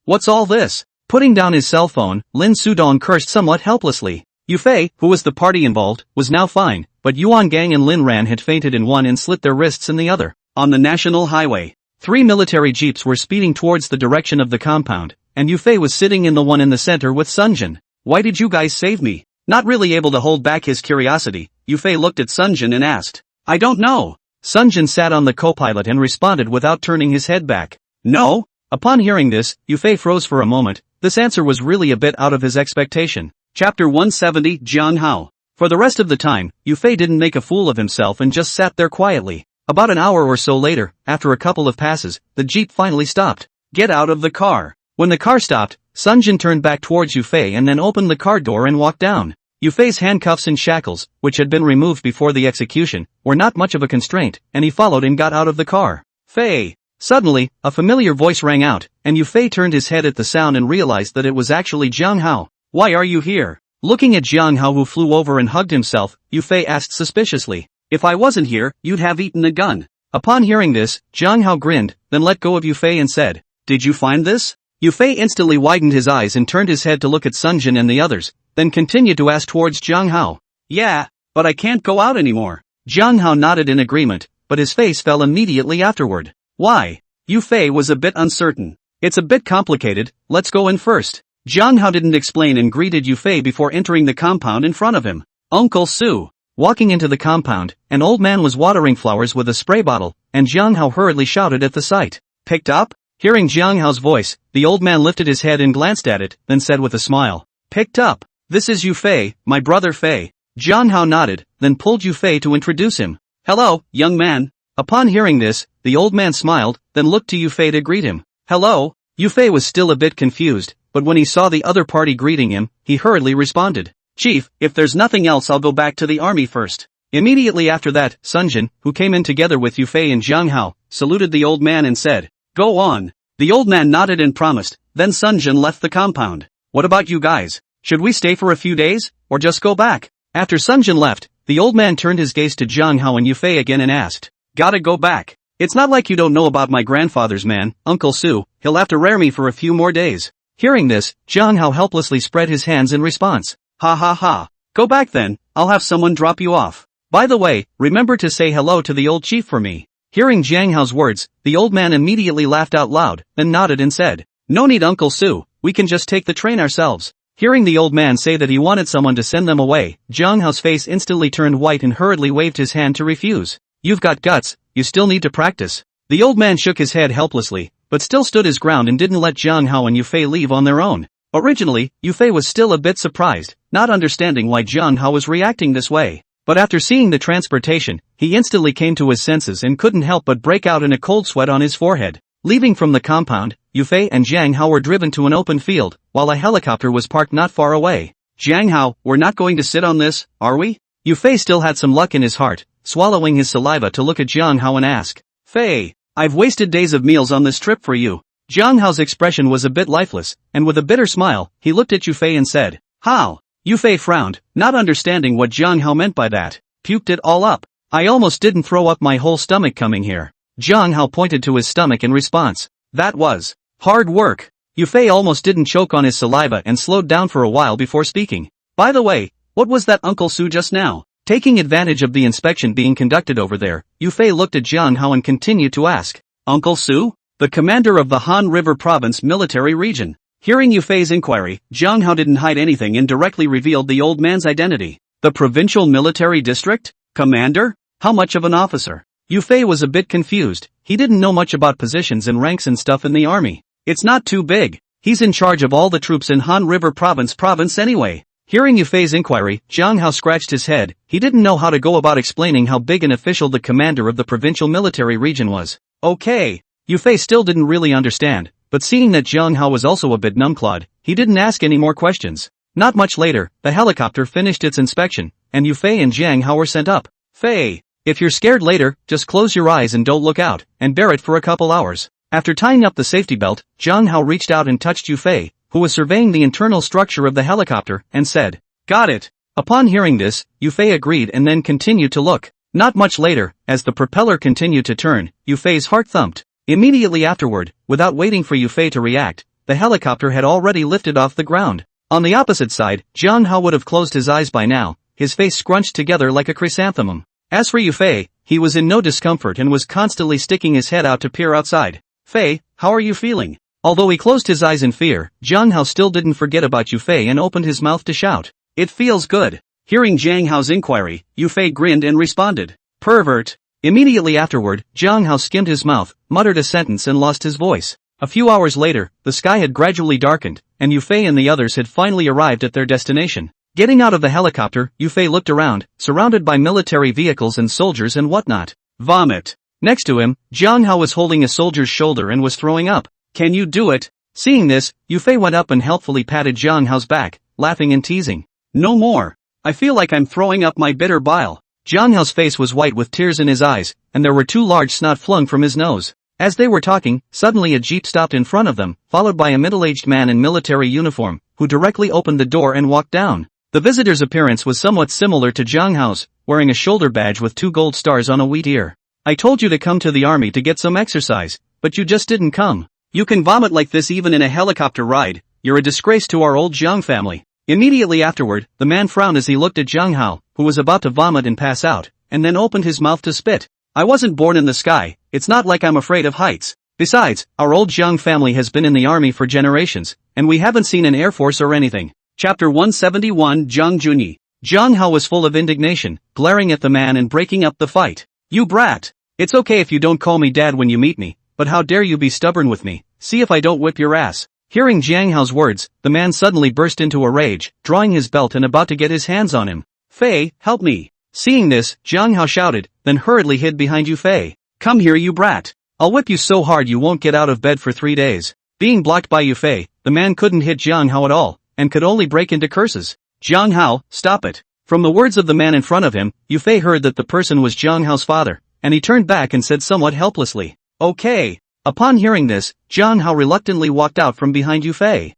What's all this? Putting down his cell phone, Lin Sudong cursed somewhat helplessly. Yu Fei, who was the party involved, was now fine, but Yuan Gang and Lin Ran had fainted in one and slit their wrists in the other. On the national highway, 3 military jeeps were speeding towards the direction of the compound, and Yu Fei was sitting in the one in the center with Sunjin. Why did you guys save me? Not really able to hold back his curiosity, Yu Fei looked at Sunjin and asked. I don't know. Sunjin sat on the co-pilot and responded without turning his head back. No? Upon hearing this, Yu Fei froze for a moment. This answer was really a bit out of his expectation. Chapter 170 Jiang Hao. For the rest of the time, Yu Fei didn't make a fool of himself and just sat there quietly. About an hour or so later, after a couple of passes, the jeep finally stopped. Get out of the car. When the car stopped, Sunjin turned back towards Yu Fei and then opened the car door and walked down. Yu Fei's handcuffs and shackles, which had been removed before the execution, were not much of a constraint, and he followed and got out of the car. Fei! Suddenly, a familiar voice rang out, and Yu Fei turned his head at the sound and realized that it was actually Jiang Hao. Why are you here? Looking at Jiang Hao, who flew over and hugged himself, Yu Fei asked suspiciously. If I wasn't here, you'd have eaten a gun. Upon hearing this, Jiang Hao grinned, then let go of Yu Fei and said, Did you find this? Yu Fei instantly widened his eyes and turned his head to look at Sunjin and the others, then continued to ask towards Jiang Hao. Yeah, but I can't go out anymore. Jiang Hao nodded in agreement, but his face fell immediately afterward. Why? Yu Fei was a bit uncertain. It's a bit complicated, let's go in first. Jiang Hao didn't explain and greeted Yu Fei before entering the compound in front of him. Uncle Su. Walking into the compound, an old man was watering flowers with a spray bottle, and Jiang Hao hurriedly shouted at the sight. Picked up? Hearing Jiang Hao's voice, the old man lifted his head and glanced at it, then said with a smile. Picked up. This is Yu Fei, my brother Fei. Jiang Hao nodded, then pulled Yu Fei to introduce him. Hello, young man. Upon hearing this, the old man smiled, then looked to Yu Fei to greet him. Hello? Yu Fei was still a bit confused, but when he saw the other party greeting him, he hurriedly responded. Chief, if there's nothing else, I'll go back to the army first. Immediately after that, Sunjin, who came in together with Yu Fei and Jiang Hao, saluted the old man and said, Go on. The old man nodded and promised, then Sunjin left the compound. What about you guys? Should we stay for a few days, or just go back? After Sunjin left, the old man turned his gaze to Jiang Hao and Yu Fei again and asked, Gotta go back. It's not like you don't know about my grandfather's man, Uncle Su, he'll have to rear me for a few more days. Hearing this, Jiang Hao helplessly spread his hands in response. Ha ha ha. Go back then, I'll have someone drop you off. By the way, remember to say hello to the old chief for me. Hearing Jiang Hao's words, the old man immediately laughed out loud, then nodded and said, No need, Uncle Su, we can just take the train ourselves. Hearing the old man say that he wanted someone to send them away, Jiang Hao's face instantly turned white and hurriedly waved his hand to refuse. You've got guts, you still need to practice. The old man shook his head helplessly, but still stood his ground and didn't let Jiang Hao and Yu Fei leave on their own. Originally, Yu Fei was still a bit surprised, not understanding why Jiang Hao was reacting this way. But after seeing the transportation, he instantly came to his senses and couldn't help but break out in a cold sweat on his forehead. Leaving from the compound, Yu Fei and Jiang Hao were driven to an open field, while a helicopter was parked not far away. Jiang Hao, we're not going to sit on this, are we? Yu Fei still had some luck in his heart, swallowing his saliva to look at Jiang Hao and ask. Fei, I've wasted days of meals on this trip for you. Jiang Hao's expression was a bit lifeless, and with a bitter smile, he looked at Yu Fei and said, How? Yufei frowned, not understanding what Jiang Hao meant by that. Puked it all up. I almost didn't throw up my whole stomach coming here. Jiang Hao pointed to his stomach in response. That was hard work. Yufei almost didn't choke on his saliva and slowed down for a while before speaking. By the way, what was that Uncle Su just now? Taking advantage of the inspection being conducted over there, Yufei looked at Jiang Hao and continued to ask. Uncle Su? The commander of the Han River Province military region. Hearing Yufei's inquiry, Jiang Hao didn't hide anything and directly revealed the old man's identity. The provincial military district? Commander? How much of an officer? Yufei was a bit confused. He didn't know much about positions and ranks and stuff in the army. It's not too big. He's in charge of all the troops in Han River Province anyway. Hearing Yufei's inquiry, Jiang Hao scratched his head. He didn't know how to go about explaining how big an official the commander of the provincial military region was. Okay. Yufei still didn't really understand, but seeing that Jiang Hao was also a bit numbclawed, he didn't ask any more questions. Not much later, the helicopter finished its inspection, and Yufei and Jiang Hao were sent up. Fei, if you're scared later, just close your eyes and don't look out, and bear it for a couple hours. After tying up the safety belt, Jiang Hao reached out and touched Yufei, who was surveying the internal structure of the helicopter, and said, "Got it." Upon hearing this, Yufei agreed and then continued to look. Not much later, as the propeller continued to turn, Yufei's heart thumped. Immediately afterward, without waiting for Yufei to react, the helicopter had already lifted off the ground. On the opposite side, Jiang Hao would have closed his eyes by now, his face scrunched together like a chrysanthemum. As for Yufei, he was in no discomfort and was constantly sticking his head out to peer outside. "Fei, how are you feeling?" Although he closed his eyes in fear, Jiang Hao still didn't forget about Yufei and opened his mouth to shout. "It feels good." Hearing Jiang Hao's inquiry, Yufei grinned and responded. "Pervert." Immediately afterward, Jiang Hao skimmed his mouth, muttered a sentence and lost his voice. A few hours later, the sky had gradually darkened, and Yufei and the others had finally arrived at their destination. Getting out of the helicopter, Yufei looked around, surrounded by military vehicles and soldiers and whatnot. Vomit. Next to him, Jiang Hao was holding a soldier's shoulder and was throwing up. "Can you do it?" Seeing this, Yufei went up and helpfully patted Jiang Hao's back, laughing and teasing. "No more. I feel like I'm throwing up my bitter bile." Jiang Hao's face was white with tears in his eyes, and there were two large snot flung from his nose. As they were talking, suddenly a jeep stopped in front of them, followed by a middle-aged man in military uniform, who directly opened the door and walked down. The visitor's appearance was somewhat similar to Jiang Hao's, wearing a shoulder badge with 2 gold stars on a wheat ear. "I told you to come to the army to get some exercise, but you just didn't come. You can vomit like this even in a helicopter ride. You're a disgrace to our old Jiang family." Immediately afterward, the man frowned as he looked at Jiang Hao, who was about to vomit and pass out, and then opened his mouth to spit. "I wasn't born in the sky, it's not like I'm afraid of heights. Besides, our old Jiang family has been in the army for generations, and we haven't seen an air force or anything." Chapter 171 Jiang Junyi. Jiang Hao was full of indignation, glaring at the man and breaking up the fight. "You brat! It's okay if you don't call me dad when you meet me, but how dare you be stubborn with me? See if I don't whip your ass." Hearing Jiang Hao's words, the man suddenly burst into a rage, drawing his belt and about to get his hands on him. "Fei, help me." Seeing this, Jiang Hao shouted, then hurriedly hid behind Yufei. "Come here you brat. I'll whip you so hard you won't get out of bed for 3 days." Being blocked by Yufei, the man couldn't hit Jiang Hao at all, and could only break into curses. "Jiang Hao, stop it." From the words of the man in front of him, Yufei heard that the person was Jiang Hao's father, and he turned back and said somewhat helplessly, "Okay." Upon hearing this, Jiang Hao reluctantly walked out from behind Yufei.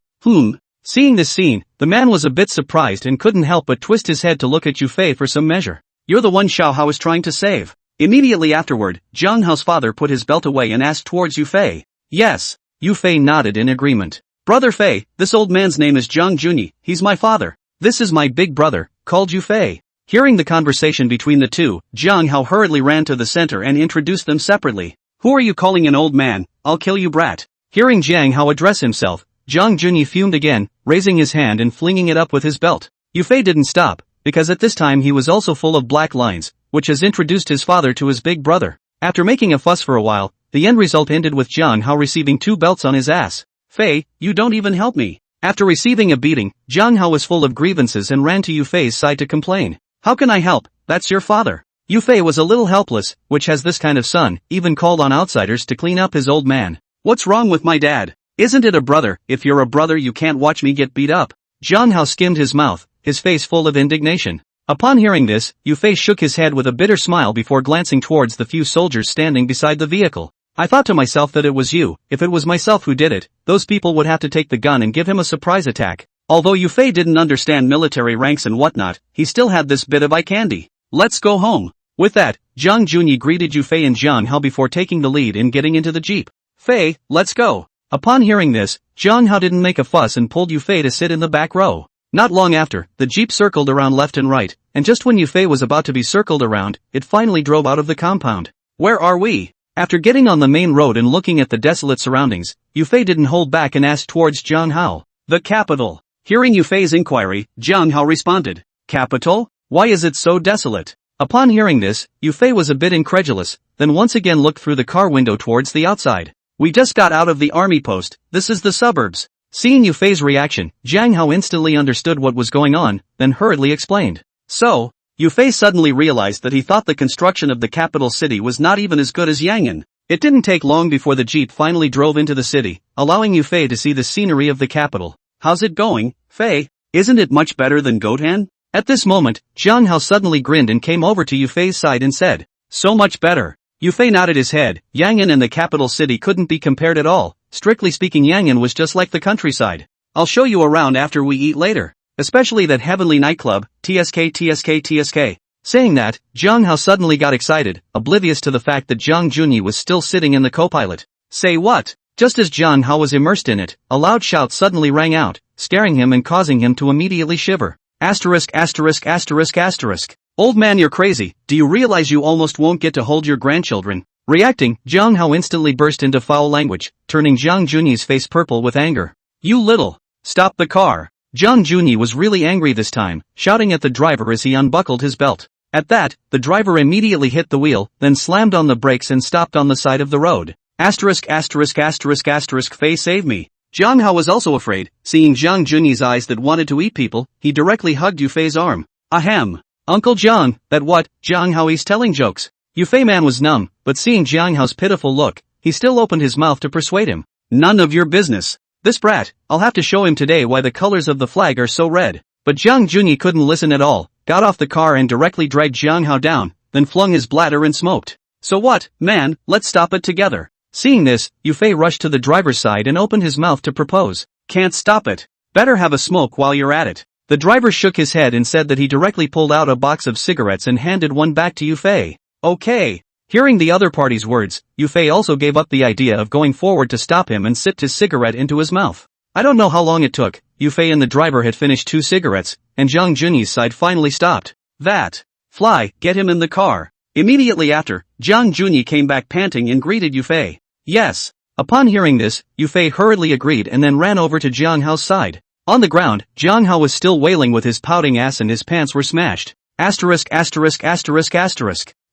Seeing this scene, the man was a bit surprised and couldn't help but twist his head to look at Yufei for some measure. "You're the one Xiao Hao is trying to save." Immediately afterward, Jiang Hao's father put his belt away and asked towards Yufei. "Yes." Yufei nodded in agreement. "Brother Fei, this old man's name is Jiang Junyi, he's my father. This is my big brother, called Yufei." Hearing the conversation between the two, Jiang Hao hurriedly ran to the center and introduced them separately. "Who are you calling an old man? I'll kill you brat." Hearing Jiang Hao address himself, Jiang Junyi fumed again, raising his hand and flinging it up with his belt. Yufei didn't stop, because at this time he was also full of black lines, which has introduced his father to his big brother. After making a fuss for a while, the end result ended with Jiang Hao receiving 2 belts on his ass. "Fei, you don't even help me." After receiving a beating, Jiang Hao was full of grievances and ran to Yufei's side to complain. "How can I help? That's your father." Yufei was a little helpless, which has this kind of son, even called on outsiders to clean up his old man. "What's wrong with my dad? Isn't it a brother? If you're a brother you can't watch me get beat up." Jiang Hao skimmed his mouth, his face full of indignation. Upon hearing this, Yufei shook his head with a bitter smile before glancing towards the few soldiers standing beside the vehicle. "I thought to myself that it was you. If it was myself who did it, those people would have to take the gun and give him a surprise attack. Although Yufei didn't understand military ranks and whatnot, he still had this bit of eye candy. Let's go home. With that, Zhang Junyi greeted Yufei and Zhang Hao before taking the lead in getting into the jeep. Fei, let's go. Upon hearing this, Zhang Hao didn't make a fuss and pulled Yufei to sit in the back row. Not long after, the jeep circled around left and right, and just when Yufei was about to be circled around, it finally drove out of the compound. Where are we? After getting on the main road and looking at the desolate surroundings, Yufei didn't hold back and asked towards Zhang Hao. The capital. Hearing Yufei's inquiry, Zhang Hao responded. Capital? Why is it so desolate? Upon hearing this, Yufei was a bit incredulous, then once again looked through the car window towards the outside. We just got out of the army post, this is the suburbs. Seeing Yufei's reaction, Zhang Hao instantly understood what was going on, then hurriedly explained. So, Yufei suddenly realized that he thought the construction of the capital city was not even as good as Yangon. It didn't take long before the jeep finally drove into the city, allowing Yufei to see the scenery of the capital. How's it going, Fei? Isn't it much better than Gotan? At this moment, Zhang Hao suddenly grinned and came over to Yufei's side and said, so much better. Yufei nodded his head. Yangon and the capital city couldn't be compared at all. Strictly speaking, Yangon was just like the countryside. I'll show you around after we eat later. Especially that heavenly nightclub, TSK. Saying that, Zhang Hao suddenly got excited, oblivious to the fact that Zhang Junyi was still sitting in the co-pilot. Say what? Just as Zhang Hao was immersed in it, a loud shout suddenly rang out, scaring him and causing him to immediately shiver. Asterisk. Old man, you're crazy. Do you realize you almost won't get to hold your grandchildren? Reacting, Zhang Hao instantly burst into foul language, turning Zhang Junyi's face purple with anger. You little! Stop the car! Zhang Junyi was really angry this time, shouting at the driver as he unbuckled his belt. At that, the driver immediately hit the wheel, then slammed on the brakes and stopped on the side of the road. Asterisk. Fei, save me. Zhang Hao was also afraid. Seeing Zhang Junyi's eyes that wanted to eat people, he directly hugged Yufei's arm. Ahem. Uncle Zhang, that what? Zhang Hao, he's telling jokes. Yufei man was numb, but seeing Zhang Hao's pitiful look, he still opened his mouth to persuade him. None of your business. This brat, I'll have to show him today why the colors of the flag are so red. But Zhang Junyi couldn't listen at all, got off the car and directly dragged Zhang Hao down, then flung his bladder and smoked. So what, man, let's stop it together. Seeing this, Yufei rushed to the driver's side and opened his mouth to propose. Can't stop it. Better have a smoke while you're at it. The driver shook his head and said that he directly pulled out a box of cigarettes and handed one back to Yufei. Okay. Hearing the other party's words, Yufei also gave up the idea of going forward to stop him and sipped his cigarette into his mouth. I don't know how long it took. Yufei and the driver had finished 2 cigarettes, and Zhang Junyi's side finally stopped. That. Fly, get him in the car. Immediately after, Zhang Junyi came back panting and greeted Yufei. Yes. Upon hearing this, Yufei hurriedly agreed and then ran over to Zhang Hao's side. On the ground, Zhang Hao was still wailing with his pouting ass and his pants were smashed. Asterisk.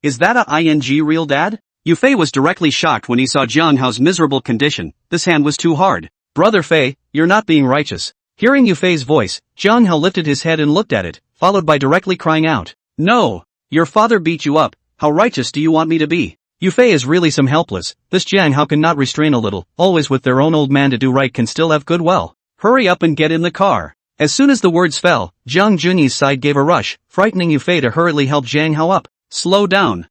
Is that a ing real dad? Yufei was directly shocked when he saw Zhang Hao's miserable condition. This hand was too hard. Brother Fei, you're not being righteous. Hearing Yufei's voice, Zhang Hao lifted his head and looked at it, followed by directly crying out. No! Your father beat you up, how righteous do you want me to be? Yufei is really some helpless. This Zhang Hao cannot restrain a little, always with their own old man to do right can still have good well. Hurry up and get in the car. As soon as the words fell, Zhang Junyi's side gave a rush, frightening Yufei to hurriedly help Zhang Hao up. Slow down.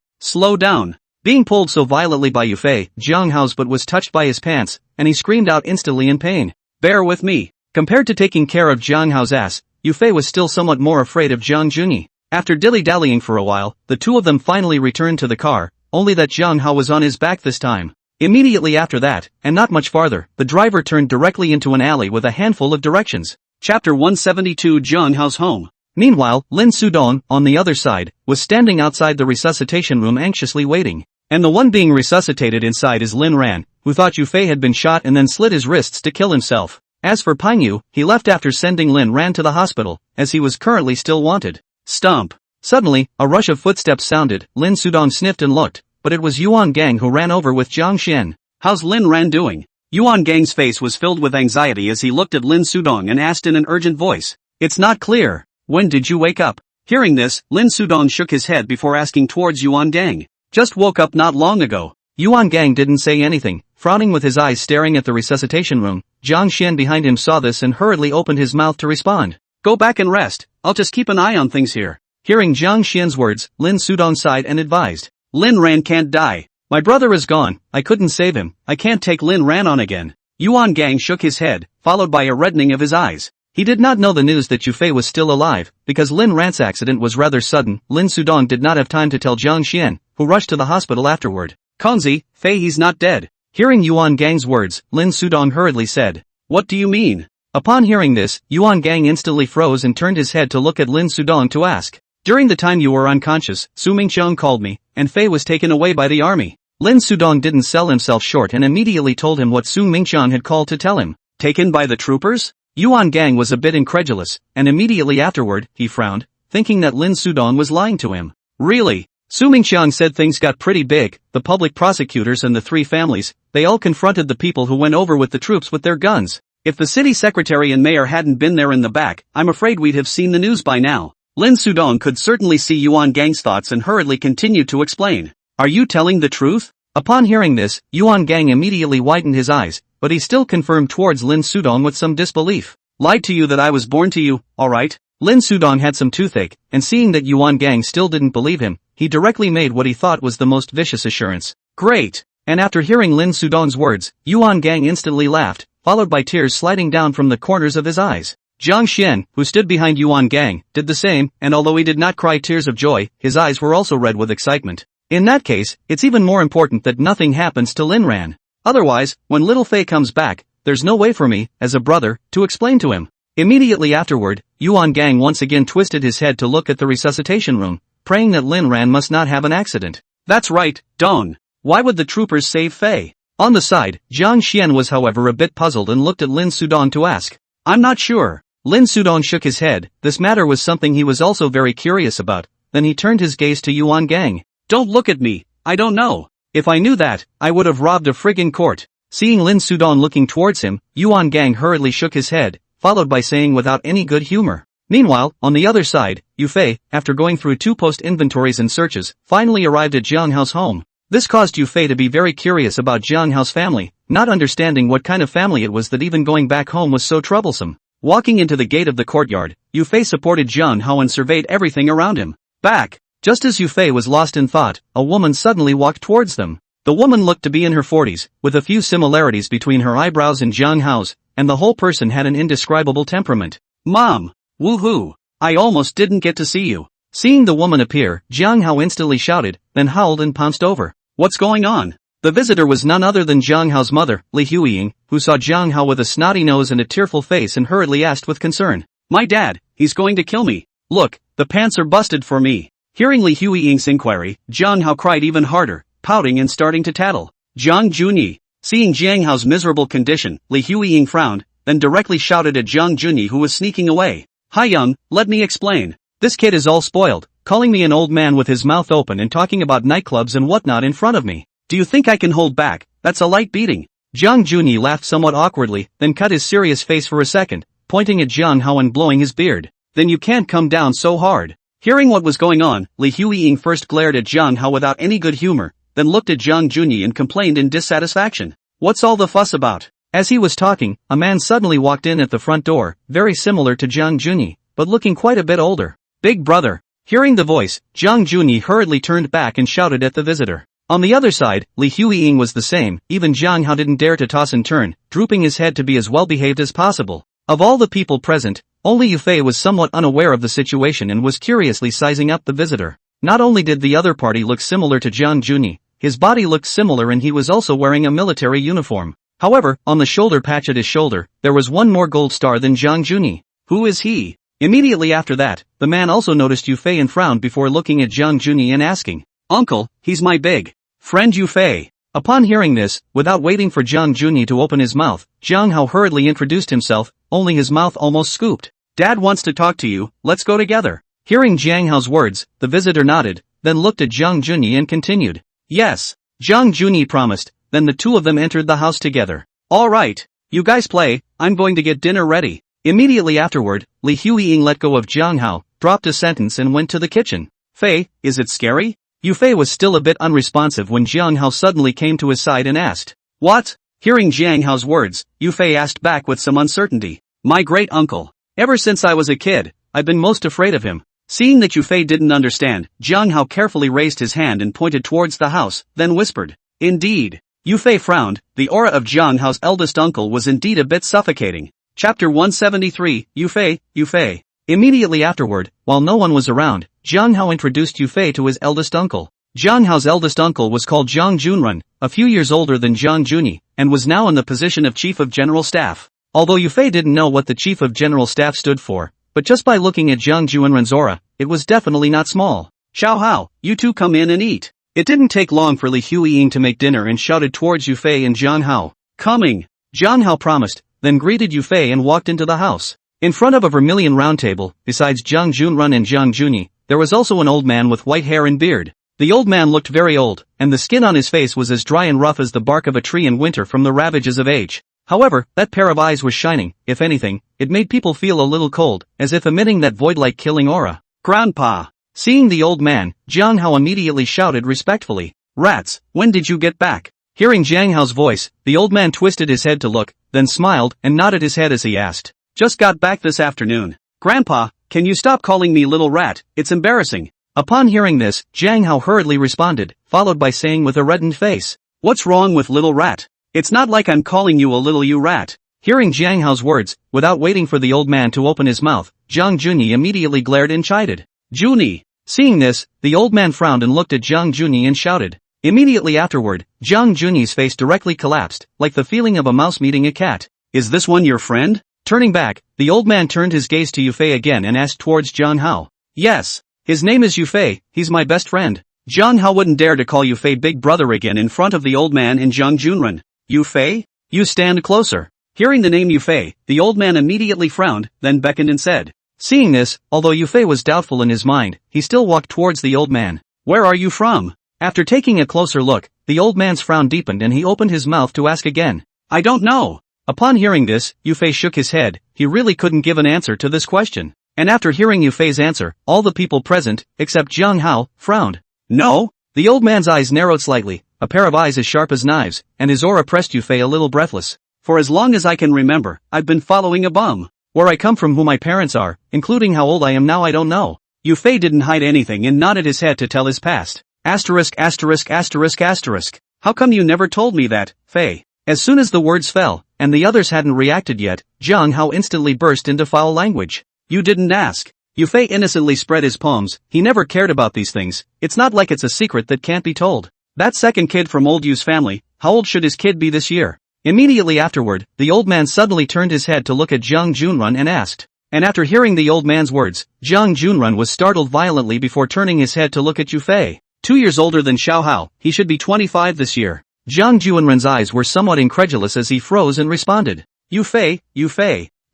Being pulled so violently by Yufei, Zhang Hao's butt was touched by his pants, and he screamed out instantly in pain. Bear with me. Compared to taking care of Zhang Hao's ass, Yufei was still somewhat more afraid of Zhang Junyi. After dilly-dallying for a while, the two of them finally returned to the car, only that Zhang Hao was on his back this time. Immediately after that, and not much farther, the driver turned directly into an alley with a handful of directions. Chapter 172, Zhang Hao's home. Meanwhile, Lin Sudong, on the other side, was standing outside the resuscitation room anxiously waiting. And the one being resuscitated inside is Lin Ran, who thought Yufei had been shot and then slit his wrists to kill himself. As for Pingyu, he left after sending Lin Ran to the hospital, as he was currently still wanted. Stomp. Suddenly, a rush of footsteps sounded. Lin Sudong sniffed and looked, but it was Yuan Gang who ran over with Zhang Xian. How's Lin Ran doing? Yuan Gang's face was filled with anxiety as he looked at Lin Sudong and asked in an urgent voice. It's not clear. When did you wake up? Hearing this, Lin Sudong shook his head before asking towards Yuan Gang. Just woke up not long ago. Yuan Gang didn't say anything, frowning with his eyes staring at the resuscitation room. Zhang Xian behind him saw this and hurriedly opened his mouth to respond. Go back and rest. I'll just keep an eye on things here. Hearing Zhang Xian's words, Lin Sudong sighed and advised. Lin Ran can't die. My brother is gone. I couldn't save him. I can't take Lin Ran on again. Yuan Gang shook his head, followed by a reddening of his eyes. He did not know the news that Yufei was still alive, because Lin Ran's accident was rather sudden. Lin Sudong did not have time to tell Jiang Xian, who rushed to the hospital afterward. Konzi, Fei, he's not dead. Hearing Yuan Gang's words, Lin Sudong hurriedly said, "What do you mean?" Upon hearing this, Yuan Gang instantly froze and turned his head to look at Lin Sudong to ask, "During the time you were unconscious, Su Mingqiang called me, and Fei was taken away by the army." Lin Sudong didn't sell himself short and immediately told him what Su Mingqiang had called to tell him. Taken by the troopers? Yuan Gang was a bit incredulous, and immediately afterward, he frowned, thinking that Lin Sudong was lying to him. Really? Su Mingqiang said things got pretty big. The public prosecutors and the three families, they all confronted the people who went over with the troops with their guns. If the city secretary and mayor hadn't been there in the back, I'm afraid we'd have seen the news by now. Lin Sudong could certainly see Yuan Gang's thoughts and hurriedly continued to explain. Are you telling the truth? Upon hearing this, Yuan Gang immediately widened his eyes, but he still confirmed towards Lin Sudong with some disbelief. Lied to you that I was born to you, alright? Lin Sudong had some toothache, and seeing that Yuan Gang still didn't believe him, he directly made what he thought was the most vicious assurance. Great! And after hearing Lin Sudong's words, Yuan Gang instantly laughed, followed by tears sliding down from the corners of his eyes. Jiang Xian, who stood behind Yuan Gang, did the same, and although he did not cry tears of joy, his eyes were also red with excitement. In that case, it's even more important that nothing happens to Lin Ran. Otherwise, when little Fei comes back, there's no way for me, as a brother, to explain to him. Immediately afterward, Yuan Gang once again twisted his head to look at the resuscitation room, praying that Lin Ran must not have an accident. That's right, Don. Why would the troopers save Fei? On the side, Jiang Xian was however a bit puzzled and looked at Lin Sudong to ask. I'm not sure. Lin Sudong shook his head. This matter was something he was also very curious about. Then he turned his gaze to Yuan Gang. Don't look at me, I don't know. If I knew that, I would have robbed a friggin' court. Seeing Lin Sudong looking towards him, Yuan Gang hurriedly shook his head, followed by saying without any good humor. Meanwhile, on the other side, Yufei, after going through 2 post-inventories and searches, finally arrived at Jiang Hao's home. This caused Yufei to be very curious about Jiang Hao's family, not understanding what kind of family it was that even going back home was so troublesome. Walking into the gate of the courtyard, Yufei supported Jiang Hao and surveyed everything around him. Back! Just as Yufei was lost in thought, a woman suddenly walked towards them. The woman looked to be in her 40s, with a few similarities between her eyebrows and Jiang Hao's, and the whole person had an indescribable temperament. Mom! Woohoo! I almost didn't get to see you. Seeing the woman appear, Jiang Hao instantly shouted, then howled and pounced over. What's going on? The visitor was none other than Jiang Hao's mother, Li Huiying, who saw Jiang Hao with a snotty nose and a tearful face and hurriedly asked with concern. My dad, he's going to kill me. Look, the pants are busted for me. Hearing Li Huiying's inquiry, Jiang Hao cried even harder, pouting and starting to tattle. Jiang Junyi. Seeing Jiang Hao's miserable condition, Li Huiying frowned, then directly shouted at Jiang Junyi who was sneaking away. Hi young, let me explain. This kid is all spoiled, calling me an old man with his mouth open and talking about nightclubs and whatnot in front of me. Do you think I can hold back? That's a light beating. Jiang Junyi laughed somewhat awkwardly, then cut his serious face for a second, pointing at Jiang Hao and blowing his beard. Then you can't come down so hard. Hearing what was going on, Li Huiying first glared at Jiang Hao without any good humor, then looked at Jiang Junyi and complained in dissatisfaction. What's all the fuss about? As he was talking, a man suddenly walked in at the front door, very similar to Jiang Junyi, but looking quite a bit older. Big brother. Hearing the voice, Jiang Junyi hurriedly turned back and shouted at the visitor. On the other side, Li Huiying was the same, even Jiang Hao didn't dare to toss and turn, drooping his head to be as well behaved as possible. Of all the people present, only Yufei was somewhat unaware of the situation and was curiously sizing up the visitor. Not only did the other party look similar to Jiang Junyi, his body looked similar and he was also wearing a military uniform. However, on the shoulder patch at his shoulder, there was one more gold star than Jiang Junyi. Who is he? Immediately after that, the man also noticed Yufei and frowned before looking at Jiang Junyi and asking, Uncle, he's my big friend Yufei. Upon hearing this, without waiting for Jiang Junyi to open his mouth, Jiang Hao hurriedly introduced himself, only his mouth almost scooped. Dad wants to talk to you, let's go together. Hearing Jiang Hao's words, the visitor nodded, then looked at Jiang Junyi and continued. Yes. Jiang Junyi promised, then the two of them entered the house together. Alright. You guys play, I'm going to get dinner ready. Immediately afterward, Li Huiying let go of Jiang Hao, dropped a sentence and went to the kitchen. Fei, is it scary? Yufei was still a bit unresponsive when Jiang Hao suddenly came to his side and asked. What? Hearing Jiang Hao's words, Yufei asked back with some uncertainty. My great uncle. Ever since I was a kid, I've been most afraid of him. Seeing that Yufei didn't understand, Jiang Hao carefully raised his hand and pointed towards the house, then whispered. Indeed. Yufei frowned, the aura of Jiang Hao's eldest uncle was indeed a bit suffocating. Chapter 173, Yufei. Immediately afterward, while no one was around, Jiang Hao introduced Yufei to his eldest uncle. Jiang Hao's eldest uncle was called Jiang Junrun, a few years older than Jiang Juni, and was now in the position of Chief of General Staff. Although Yufei didn't know what the Chief of General Staff stood for, but just by looking at Jiang Junrun's aura, it was definitely not small. Xiao Hao, you two come in and eat. It didn't take long for Li Huiying to make dinner and shouted towards Yufei and Jiang Hao. Coming. Jiang Hao promised, then greeted Yufei and walked into the house. In front of a vermilion round table, besides Jiang Junrun and Jiang Juni, there was also an old man with white hair and beard. The old man looked very old, and the skin on his face was as dry and rough as the bark of a tree in winter from the ravages of age. However, that pair of eyes was shining. If anything, it made people feel a little cold, as if emitting that void-like killing aura. Grandpa. Seeing the old man, Jiang Hao immediately shouted respectfully, "Rats, when did you get back?" Hearing Jiang Hao's voice, the old man twisted his head to look, then smiled and nodded his head as he asked, "Just got back this afternoon. Grandpa, can you stop calling me little rat? It's embarrassing." Upon hearing this, Jiang Hao hurriedly responded, followed by saying with a reddened face, "What's wrong with little rat? It's not like I'm calling you a little you rat." Hearing Jiang Hao's words, without waiting for the old man to open his mouth, Jiang Juni immediately glared and chided. "Juni." Seeing this, the old man frowned and looked at Jiang Juni and shouted. Immediately afterward, Jiang Juni's face directly collapsed, like the feeling of a mouse meeting a cat. "Is this one your friend?" Turning back, the old man turned his gaze to Yufei again and asked towards Jiang Hao. "Yes. His name is Yufei, he's my best friend." Jiang Hao wouldn't dare to call Yufei big brother again in front of the old man and Jiang Junrun. "Yufei? You stand closer." Hearing the name Yufei, the old man immediately frowned, then beckoned and said. Seeing this, although Yufei was doubtful in his mind, he still walked towards the old man. "Where are you from?" After taking a closer look, the old man's frown deepened and he opened his mouth to ask again. "I don't know." Upon hearing this, Yufei shook his head. He really couldn't give an answer to this question. And after hearing Yufei's answer, all the people present, except Jiang Hao, frowned. "No?" The old man's eyes narrowed slightly, a pair of eyes as sharp as knives, and his aura pressed Yufei a little breathless. "For as long as I can remember, I've been following a bum. Where I come from, who my parents are, including how old I am now, I don't know." Yufei didn't hide anything and nodded his head to tell his past. Asterisk. How come you never told me that, Fei? As soon as the words fell, and the others hadn't reacted yet, Jiang Hao instantly burst into foul language. "You didn't ask." Yufei innocently spread his palms. He never cared about these things. It's not like it's a secret that can't be told. That second kid from old Yu's family, how old should his kid be this year? Immediately afterward, the old man suddenly turned his head to look at Jiang Junrun and asked. And after hearing the old man's words, Jiang Junrun was startled violently before turning his head to look at Yufei. 2 years older than Xiao Hao, he should be 25 this year. Jiang Junrun's eyes were somewhat incredulous as he froze and responded. Yufei.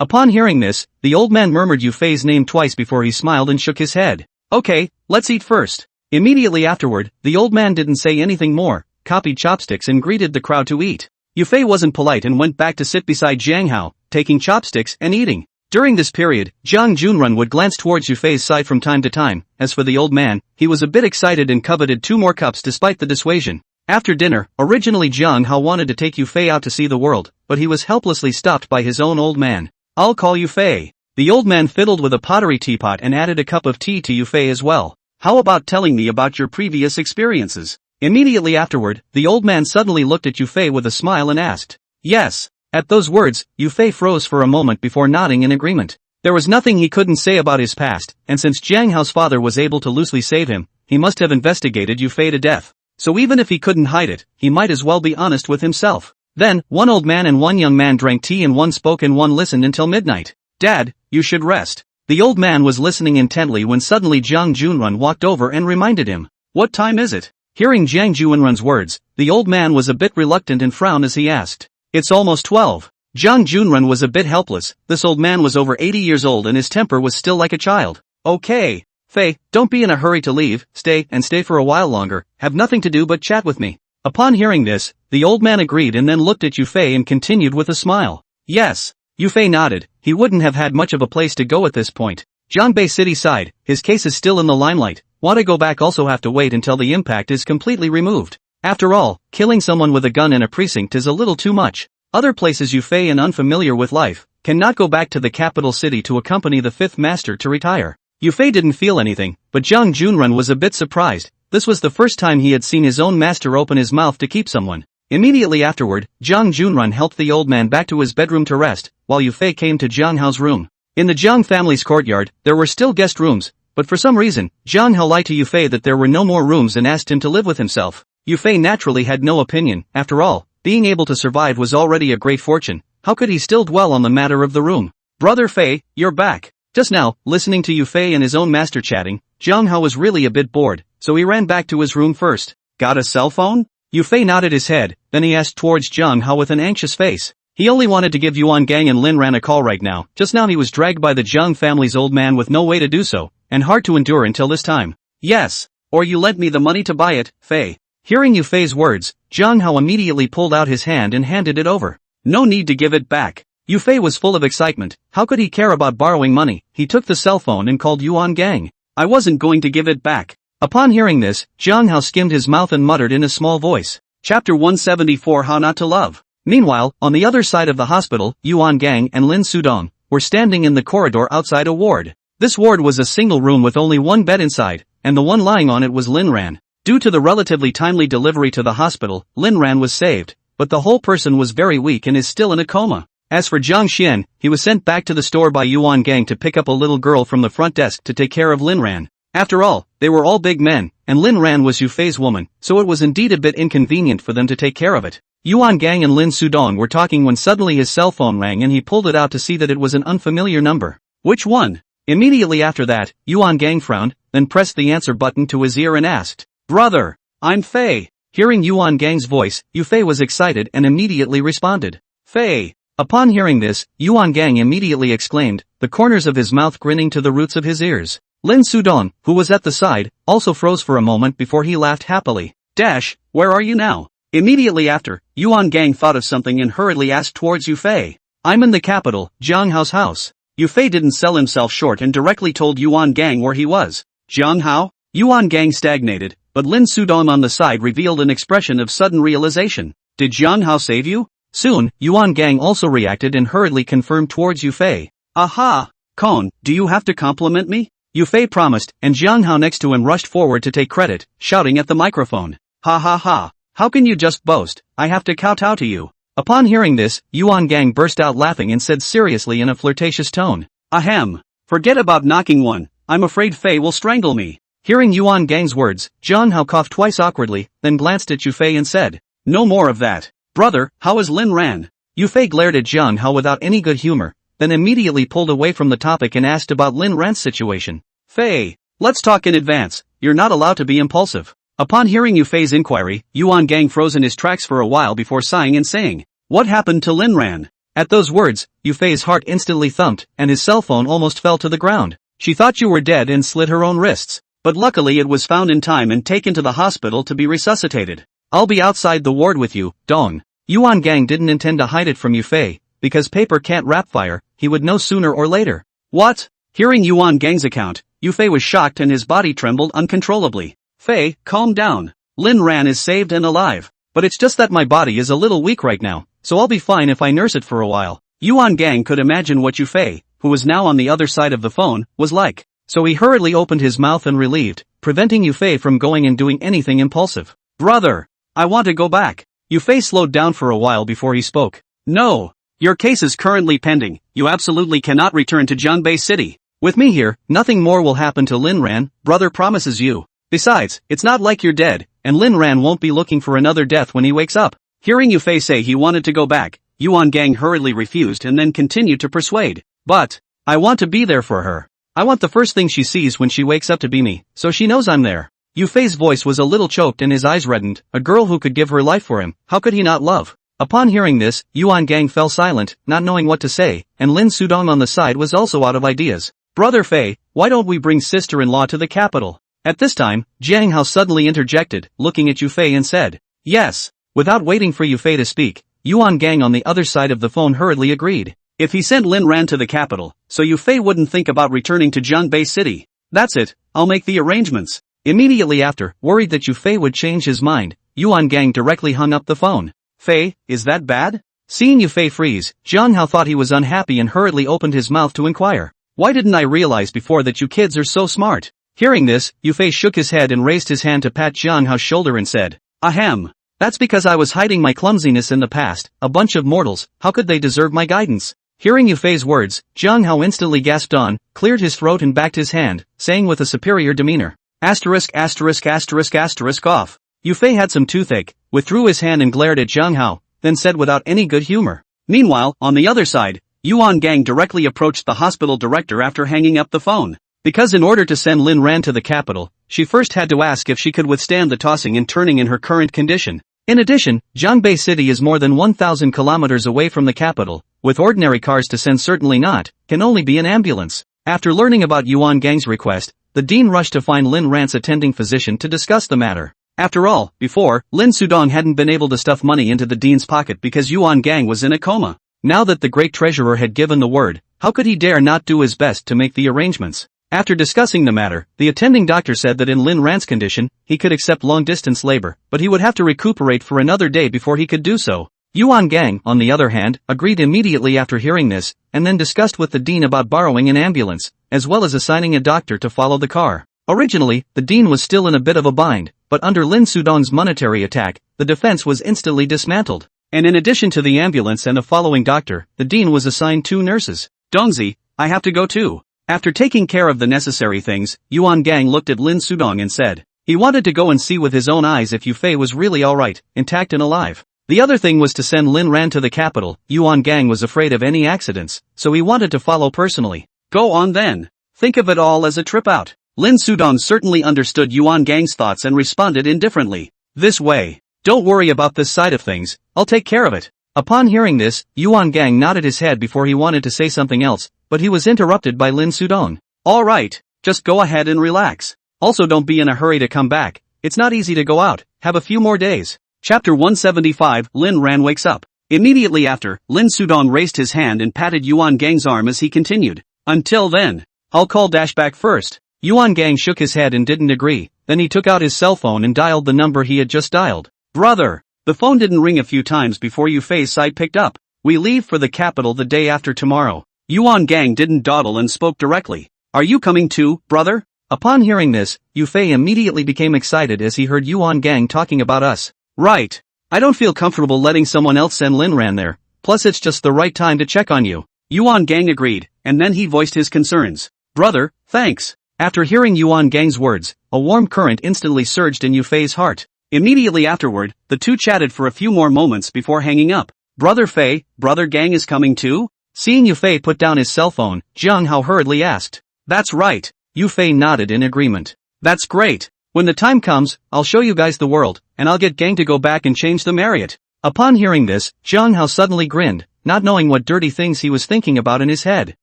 Upon hearing this, the old man murmured Yufei's name twice before he smiled and shook his head. "Okay, let's eat first." Immediately afterward, the old man didn't say anything more, copied chopsticks and greeted the crowd to eat. Yufei wasn't polite and went back to sit beside Jiang Hao, taking chopsticks and eating. During this period, Jiang Junrun would glance towards Yufei's side from time to time. As for the old man, he was a bit excited and coveted 2 more cups despite the dissuasion. After dinner, originally Jiang Hao wanted to take Yufei out to see the world, but he was helplessly stopped by his own old man. "I'll call Yufei." The old man fiddled with a pottery teapot and added a cup of tea to Yufei as well. "How about telling me about your previous experiences?" Immediately afterward, the old man suddenly looked at Yufei with a smile and asked. "Yes." At those words, Yufei froze for a moment before nodding in agreement. There was nothing he couldn't say about his past, and since Jiang Hao's father was able to loosely save him, he must have investigated Yufei to death. So even if he couldn't hide it, he might as well be honest with himself. Then, one old man and one young man drank tea and one spoke and one listened until midnight. "Dad, you should rest." The old man was listening intently when suddenly Jiang Junrun walked over and reminded him. "What time is it?" Hearing Jiang Junrun's words, the old man was a bit reluctant and frowned as he asked. "It's almost 12. Jiang Junrun was a bit helpless. This old man was over 80 years old and his temper was still like a child. "Okay. Fei, don't be in a hurry to leave, stay for a while longer, have nothing to do but chat with me." Upon hearing this, the old man agreed and then looked at Yufei and continued with a smile. "Yes." Yufei nodded. He wouldn't have had much of a place to go at this point. Jiangbei City sighed. His case is still in the limelight. Want to go back also have to wait until the impact is completely removed. After all, killing someone with a gun in a precinct is a little too much. Other places Yufei and unfamiliar with life, cannot go back to the capital city to accompany the 5th master to retire. Yufei didn't feel anything, but Jiang Junrun was a bit surprised. This was the first time he had seen his own master open his mouth to keep someone. Immediately afterward, Jiang Junrun helped the old man back to his bedroom to rest, while Yufei came to Jiang Hao's room. In the Jiang family's courtyard, there were still guest rooms, but for some reason, Jiang Hao lied to Yufei that there were no more rooms and asked him to live with himself. Yufei naturally had no opinion. After all, being able to survive was already a great fortune. How could he still dwell on the matter of the room? Brother Fei, you're back. Just now, listening to Yufei and his own master chatting, Jiang Hao was really a bit bored, so he ran back to his room first. Got a cell phone? Yufei nodded his head, then he asked towards Jiang Hao with an anxious face. He only wanted to give Yuan Gang and Lin Ran a call right now. Just now he was dragged by the Jiang family's old man with no way to do so, and hard to endure until this time. Yes, or you lent me the money to buy it, Fei. Hearing Yufei's words, Jiang Hao immediately pulled out his hand and handed it over. No need to give it back. Yufei was full of excitement. How could he care about borrowing money? He took the cell phone and called Yuan Gang. I wasn't going to give it back. Upon hearing this, Jiang Hao skimmed his mouth and muttered in a small voice. Chapter 174 How Not to Love. Meanwhile, on the other side of the hospital, Yuan Gang and Lin Sudong were standing in the corridor outside a ward. This ward was a single room with only one bed inside, and the one lying on it was Lin Ran. Due to the relatively timely delivery to the hospital, Lin Ran was saved, but the whole person was very weak and is still in a coma. As for Jiang Xian, he was sent back to the store by Yuan Gang to pick up a little girl from the front desk to take care of Lin Ran. After all, they were all big men, and Lin Ran was Yufei's woman, so it was indeed a bit inconvenient for them to take care of it. Yuan Gang and Lin Sudong were talking when suddenly his cell phone rang and he pulled it out to see that it was an unfamiliar number. Which one? Immediately after that, Yuan Gang frowned, then pressed the answer button to his ear and asked, Brother, I'm Fei. Hearing Yuan Gang's voice, Yufei was excited and immediately responded, Fei. Upon hearing this, Yuan Gang immediately exclaimed, the corners of his mouth grinning to the roots of his ears. Lin Sudong, who was at the side, also froze for a moment before he laughed happily. Dash, where are you now? Immediately after, Yuan Gang thought of something and hurriedly asked towards Yufei. I'm in the capital, Jiang Hao's house. Yufei didn't sell himself short and directly told Yuan Gang where he was. Jiang Hao? Yuan Gang stagnated, but Lin Sudong on the side revealed an expression of sudden realization. Did Jiang Hao save you? Soon, Yuan Gang also reacted and hurriedly confirmed towards Yufei. Aha! Kon, do you have to compliment me? Yufei promised, and Jiang Hao next to him rushed forward to take credit, shouting at the microphone. Ha ha ha! How can you just boast? I have to kowtow to you. Upon hearing this, Yuan Gang burst out laughing and said seriously in a flirtatious tone. Ahem. Forget about knocking one. I'm afraid Fei will strangle me. Hearing Yuan Gang's words, Jiang Hao coughed twice awkwardly, then glanced at Yufei and said, No more of that. Brother, how is Lin Ran? Yufei glared at Jiang Hao without any good humor, then immediately pulled away from the topic and asked about Lin Ran's situation. Fei, let's talk in advance. You're not allowed to be impulsive. Upon hearing Yufei's inquiry, Yuan Gang froze in his tracks for a while before sighing and saying, What happened to Lin Ran? At those words, Yufei's heart instantly thumped, and his cell phone almost fell to the ground. She thought you were dead and slit her own wrists, but luckily it was found in time and taken to the hospital to be resuscitated. I'll be outside the ward with you, Dong. Yuan Gang didn't intend to hide it from Yufei, because paper can't wrap fire, he would know sooner or later. What? Hearing Yuan Gang's account, Yufei was shocked and his body trembled uncontrollably. Fei, calm down. Lin Ran is saved and alive, but it's just that my body is a little weak right now, so I'll be fine if I nurse it for a while. Yuan Gang could imagine what Yufei, who was now on the other side of the phone, was like, so he hurriedly opened his mouth and relieved, preventing Yufei from going and doing anything impulsive. Brother, I want to go back. Yufei slowed down for a while before he spoke. No. Your case is currently pending, you absolutely cannot return to Jiangbei City. With me here, nothing more will happen to Lin Ran, brother promises you. Besides, it's not like you're dead, and Lin Ran won't be looking for another death when he wakes up. Hearing Yufei say he wanted to go back, Yuan Gang hurriedly refused and then continued to persuade. But, I want to be there for her. I want the first thing she sees when she wakes up to be me, so she knows I'm there. Yufei's voice was a little choked and his eyes reddened. A girl who could give her life for him, how could he not love? Upon hearing this, Yuan Gang fell silent, not knowing what to say, and Lin Sudong on the side was also out of ideas. Brother Fei, why don't we bring sister-in-law to the capital? At this time, Jiang Hao suddenly interjected, looking at Yufei and said, Yes. Without waiting for Yufei to speak, Yuan Gang on the other side of the phone hurriedly agreed. If he sent Lin Ran to the capital, so Yufei wouldn't think about returning to Jiangbei City. That's it, I'll make the arrangements. Immediately after, worried that Yufei would change his mind, Yuan Gang directly hung up the phone. Fei, is that bad? Seeing Yufei freeze, Jiang Hao thought he was unhappy and hurriedly opened his mouth to inquire. Why didn't I realize before that you kids are so smart? Hearing this, Yufei shook his head and raised his hand to pat Jiang Hao's shoulder and said, Ahem. That's because I was hiding my clumsiness in the past. A bunch of mortals, how could they deserve my guidance? Hearing Yufei's words, Jiang Hao instantly gasped on, cleared his throat and backed his hand, saying with a superior demeanor. Asterisk asterisk asterisk asterisk off. Yufei had some toothache, withdrew his hand and glared at Jiang Hao, then said without any good humor. Meanwhile, on the other side, Yuan Gang directly approached the hospital director after hanging up the phone. Because in order to send Lin Ran to the capital, she first had to ask if she could withstand the tossing and turning in her current condition. In addition, Zhangbei City is more than 1,000 kilometers away from the capital, with ordinary cars to send certainly not, can only be an ambulance. After learning about Yuan Gang's request, the dean rushed to find Lin Ran's attending physician to discuss the matter. After all, before, Lin Sudong hadn't been able to stuff money into the dean's pocket because Yuan Gang was in a coma. Now that the great treasurer had given the word, how could he dare not do his best to make the arrangements? After discussing the matter, the attending doctor said that in Lin Ran's condition, he could accept long-distance labor, but he would have to recuperate for another day before he could do so. Yuan Gang, on the other hand, agreed immediately after hearing this, and then discussed with the dean about borrowing an ambulance, as well as assigning a doctor to follow the car. Originally, the dean was still in a bit of a bind, but under Lin Sudong's monetary attack, the defense was instantly dismantled. And in addition to the ambulance and a following doctor, the dean was assigned 2 nurses. Dongzi, I have to go too. After taking care of the necessary things, Yuan Gang looked at Lin Sudong and said, he wanted to go and see with his own eyes if Yufei was really alright, intact and alive. The other thing was to send Lin Ran to the capital. Yuan Gang was afraid of any accidents, so he wanted to follow personally. Go on then. Think of it all as a trip out. Lin Sudong certainly understood Yuan Gang's thoughts and responded indifferently. This way. Don't worry about this side of things, I'll take care of it. Upon hearing this, Yuan Gang nodded his head before he wanted to say something else, but he was interrupted by Lin Sudong. Alright, just go ahead and relax. Also don't be in a hurry to come back, it's not easy to go out, have a few more days. Chapter 175, Lin Ran wakes up. Immediately after, Lin Sudong raised his hand and patted Yuan Gang's arm as he continued. Until then, I'll call Dashback first. Yuan Gang shook his head and didn't agree, then he took out his cell phone and dialed the number he had just dialed. Brother! The phone didn't ring a few times before Yufei's side picked up. We leave for the capital the day after tomorrow. Yuan Gang didn't dawdle and spoke directly. Are you coming too, brother? Upon hearing this, Yufei immediately became excited as he heard Yuan Gang talking about us. Right. I don't feel comfortable letting someone else send Lin Ran there, plus it's just the right time to check on you. Yuan Gang agreed, and then he voiced his concerns. Brother, thanks. After hearing Yuan Gang's words, a warm current instantly surged in Yufei's heart. Immediately afterward, the two chatted for a few more moments before hanging up. Brother Fei, Brother Gang is coming too? Seeing Yufei put down his cell phone, Jiang Hao hurriedly asked. That's right. Yufei nodded in agreement. That's great. When the time comes, I'll show you guys the world, and I'll get Gang to go back and change the Marriott. Upon hearing this, Jiang Hao suddenly grinned, not knowing what dirty things he was thinking about in his head.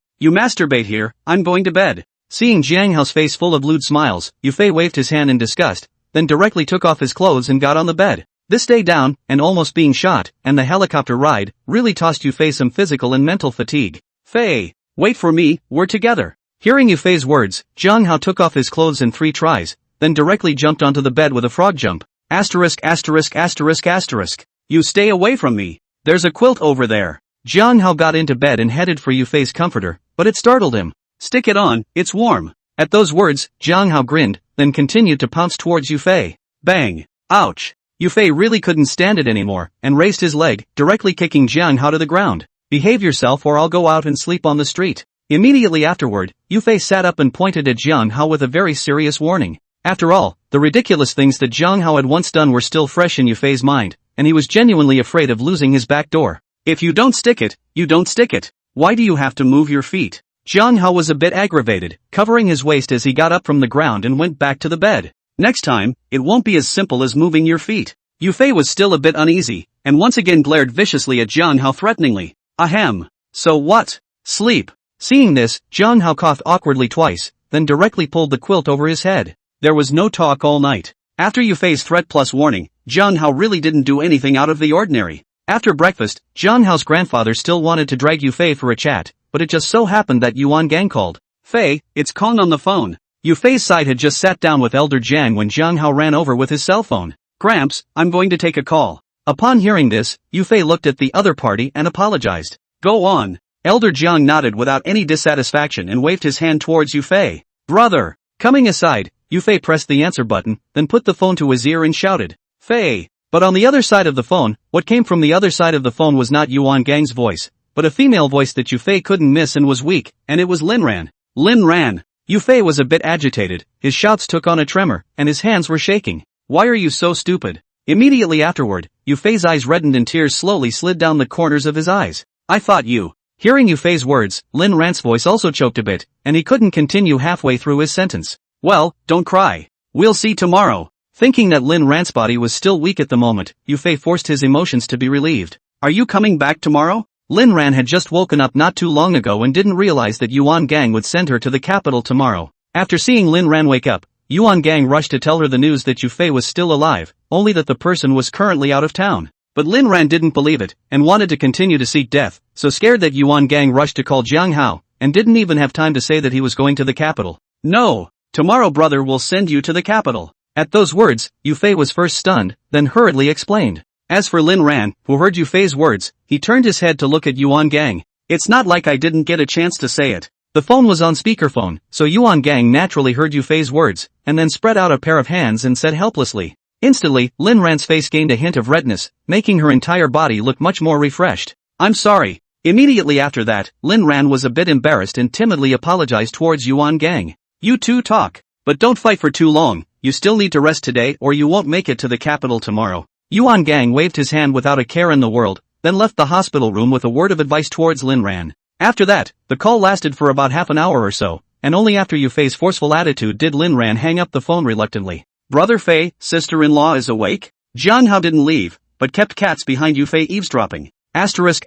You masturbate here, I'm going to bed. Seeing Jiang Hao's face full of lewd smiles, Yufei waved his hand in disgust, then directly took off his clothes and got on the bed. This day down, and almost being shot, and the helicopter ride, really tossed Yufei some physical and mental fatigue. Fei, wait for me, we're together. Hearing Yufei's words, Jiang Hao took off his clothes in 3 tries, then directly jumped onto the bed with a frog jump. Asterisk asterisk asterisk asterisk. You stay away from me. There's a quilt over there. Jiang Hao got into bed and headed for Yufei's comforter, but it startled him. Stick it on, it's warm. At those words, Jiang Hao grinned, then continued to pounce towards Yufei. Bang! Ouch! Yufei really couldn't stand it anymore, and raised his leg, directly kicking Jiang Hao to the ground. Behave yourself or I'll go out and sleep on the street. Immediately afterward, Yufei sat up and pointed at Jiang Hao with a very serious warning. After all, the ridiculous things that Jiang Hao had once done were still fresh in Yufei's mind, and he was genuinely afraid of losing his back door. If you don't stick it, you don't stick it. Why do you have to move your feet? Jiang Hao was a bit aggravated, covering his waist as he got up from the ground and went back to the bed. Next time, it won't be as simple as moving your feet. Yufei was still a bit uneasy, and once again glared viciously at Jiang Hao threateningly. Ahem. So what? Sleep. Seeing this, Jiang Hao coughed awkwardly twice, then directly pulled the quilt over his head. There was no talk all night. After Yufei's threat plus warning, Jiang Hao really didn't do anything out of the ordinary. After breakfast, Jiang Hao's grandfather still wanted to drag Yufei for a chat, but it just so happened that Yuan Gang called. Fei, it's Kong on the phone. Yufei's side had just sat down with Elder Jiang when Jiang Hao ran over with his cell phone. Gramps, I'm going to take a call. Upon hearing this, Yufei looked at the other party and apologized. Go on. Elder Jiang nodded without any dissatisfaction and waved his hand towards Yufei. Brother. Coming aside, Yufei pressed the answer button, then put the phone to his ear and shouted. Fei, But on the other side of the phone, what came from the other side of the phone was not Yuan Gang's voice, but a female voice that Yufei couldn't miss and was weak, and it was Lin Ran. Lin Ran! Yufei was a bit agitated, his shouts took on a tremor, and his hands were shaking. Why are you so stupid? Immediately afterward, Yufei's eyes reddened and tears slowly slid down the corners of his eyes. I thought you. Hearing Yufei's words, Lin Ran's voice also choked a bit, and he couldn't continue halfway through his sentence. Well, don't cry. We'll see tomorrow. Thinking that Lin Ran's body was still weak at the moment, Yufei forced his emotions to be relieved. Are you coming back tomorrow? Lin Ran had just woken up not too long ago and didn't realize that Yuan Gang would send her to the capital tomorrow. After seeing Lin Ran wake up, Yuan Gang rushed to tell her the news that Yufei was still alive, only that the person was currently out of town. But Lin Ran didn't believe it, and wanted to continue to seek death, so scared that Yuan Gang rushed to call Jiang Hao, and didn't even have time to say that he was going to the capital. No! Tomorrow brother will send you to the capital. At those words, Yufei was first stunned, then hurriedly explained. As for Lin Ran, who heard Yufei's words, he turned his head to look at Yuan Gang. It's not like I didn't get a chance to say it. The phone was on speakerphone, so Yuan Gang naturally heard Yufei's words, and then spread out a pair of hands and said helplessly. Instantly, Lin Ran's face gained a hint of redness, making her entire body look much more refreshed. I'm sorry. Immediately after that, Lin Ran was a bit embarrassed and timidly apologized towards Yuan Gang. You two talk, but don't fight for too long, you still need to rest today or you won't make it to the capital tomorrow. Yuan Gang waved his hand without a care in the world, then left the hospital room with a word of advice towards Lin Ran. After that, the call lasted for about half an hour or so, and only after Yufei's forceful attitude did Lin Ran hang up the phone reluctantly. Brother Fei, sister-in-law is awake? Jiang Hao didn't leave, but kept cats behind Yufei eavesdropping. Asterisk.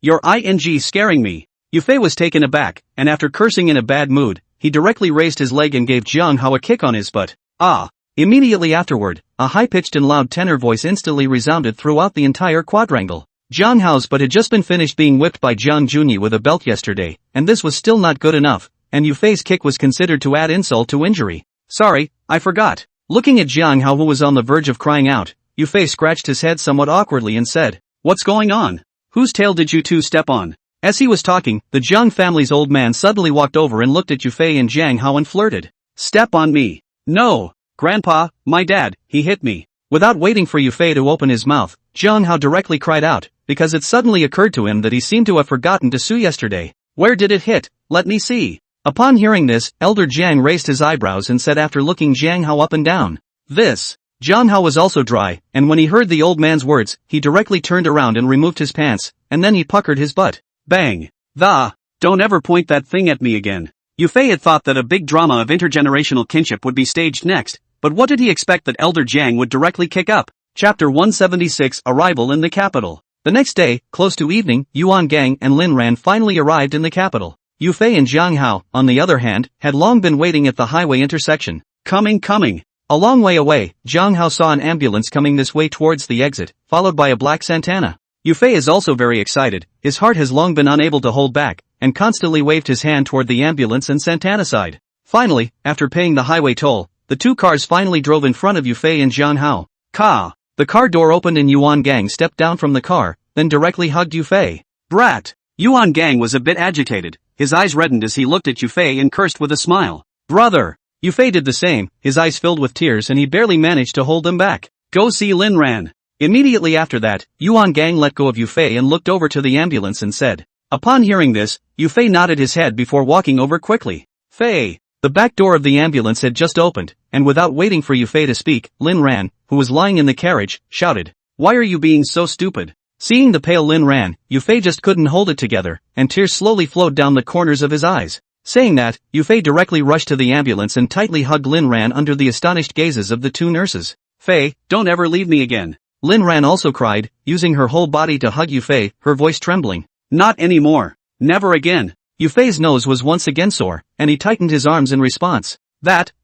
Your ing scaring me. Yufei was taken aback, and after cursing in a bad mood, he directly raised his leg and gave Jiang Hao a kick on his butt. Ah! Immediately afterward, a high-pitched and loud tenor voice instantly resounded throughout the entire quadrangle. Jiang Hao's butt had just been finished being whipped by Jiang Junyi with a belt yesterday, and this was still not good enough, and Yufei's kick was considered to add insult to injury. Sorry, I forgot. Looking at Jiang Hao who was on the verge of crying out, Yufei scratched his head somewhat awkwardly and said, What's going on? Whose tail did you two step on? As he was talking, the Jiang family's old man suddenly walked over and looked at Yufei and Jiang Hao and flirted. Step on me. No. Grandpa, my dad, he hit me. Without waiting for Yufei to open his mouth, Jiang Hao directly cried out, because it suddenly occurred to him that he seemed to have forgotten to sue yesterday. Where did it hit? Let me see. Upon hearing this, Elder Jiang raised his eyebrows and said after looking Jiang Hao up and down. This. Jiang Hao was also dry, and when he heard the old man's words, he directly turned around and removed his pants, and then he puckered his butt. Bang. Don't ever point that thing at me again. Yufei had thought that a big drama of intergenerational kinship would be staged next, but what did he expect that Elder Jiang would directly kick up? Chapter 176 Arrival in the Capital. The next day, close to evening, Yuan Gang and Lin Ran finally arrived in the capital. Yufei and Jiang Hao, on the other hand, had long been waiting at the highway intersection. Coming. A long way away, Jiang Hao saw an ambulance coming this way towards the exit, followed by a black Santana. Yufei is also very excited, his heart has long been unable to hold back, and constantly waved his hand toward the ambulance and Santana side. Finally, after paying the highway toll, the two cars finally drove in front of Yufei and Jiang Hao. The car door opened and Yuan Gang stepped down from the car, then directly hugged Yufei. Brat! Yuan Gang was a bit agitated, his eyes reddened as he looked at Yufei and cursed with a smile. Brother! Yufei did the same, his eyes filled with tears and he barely managed to hold them back. Go see Lin Ran. Immediately after that, Yuan Gang let go of Yufei and looked over to the ambulance and said. Upon hearing this, Yufei nodded his head before walking over quickly. Fei! The back door of the ambulance had just opened, and without waiting for Yufei to speak, Lin Ran, who was lying in the carriage, shouted. Why are you being so stupid? Seeing the pale Lin Ran, Yufei just couldn't hold it together, and tears slowly flowed down the corners of his eyes. Saying that, Yufei directly rushed to the ambulance and tightly hugged Lin Ran under the astonished gazes of the two nurses. Fei, don't ever leave me again. Lin Ran also cried, using her whole body to hug Yufei, her voice trembling. Not anymore. Never again. Yufei's nose was once again sore, and he tightened his arms in response.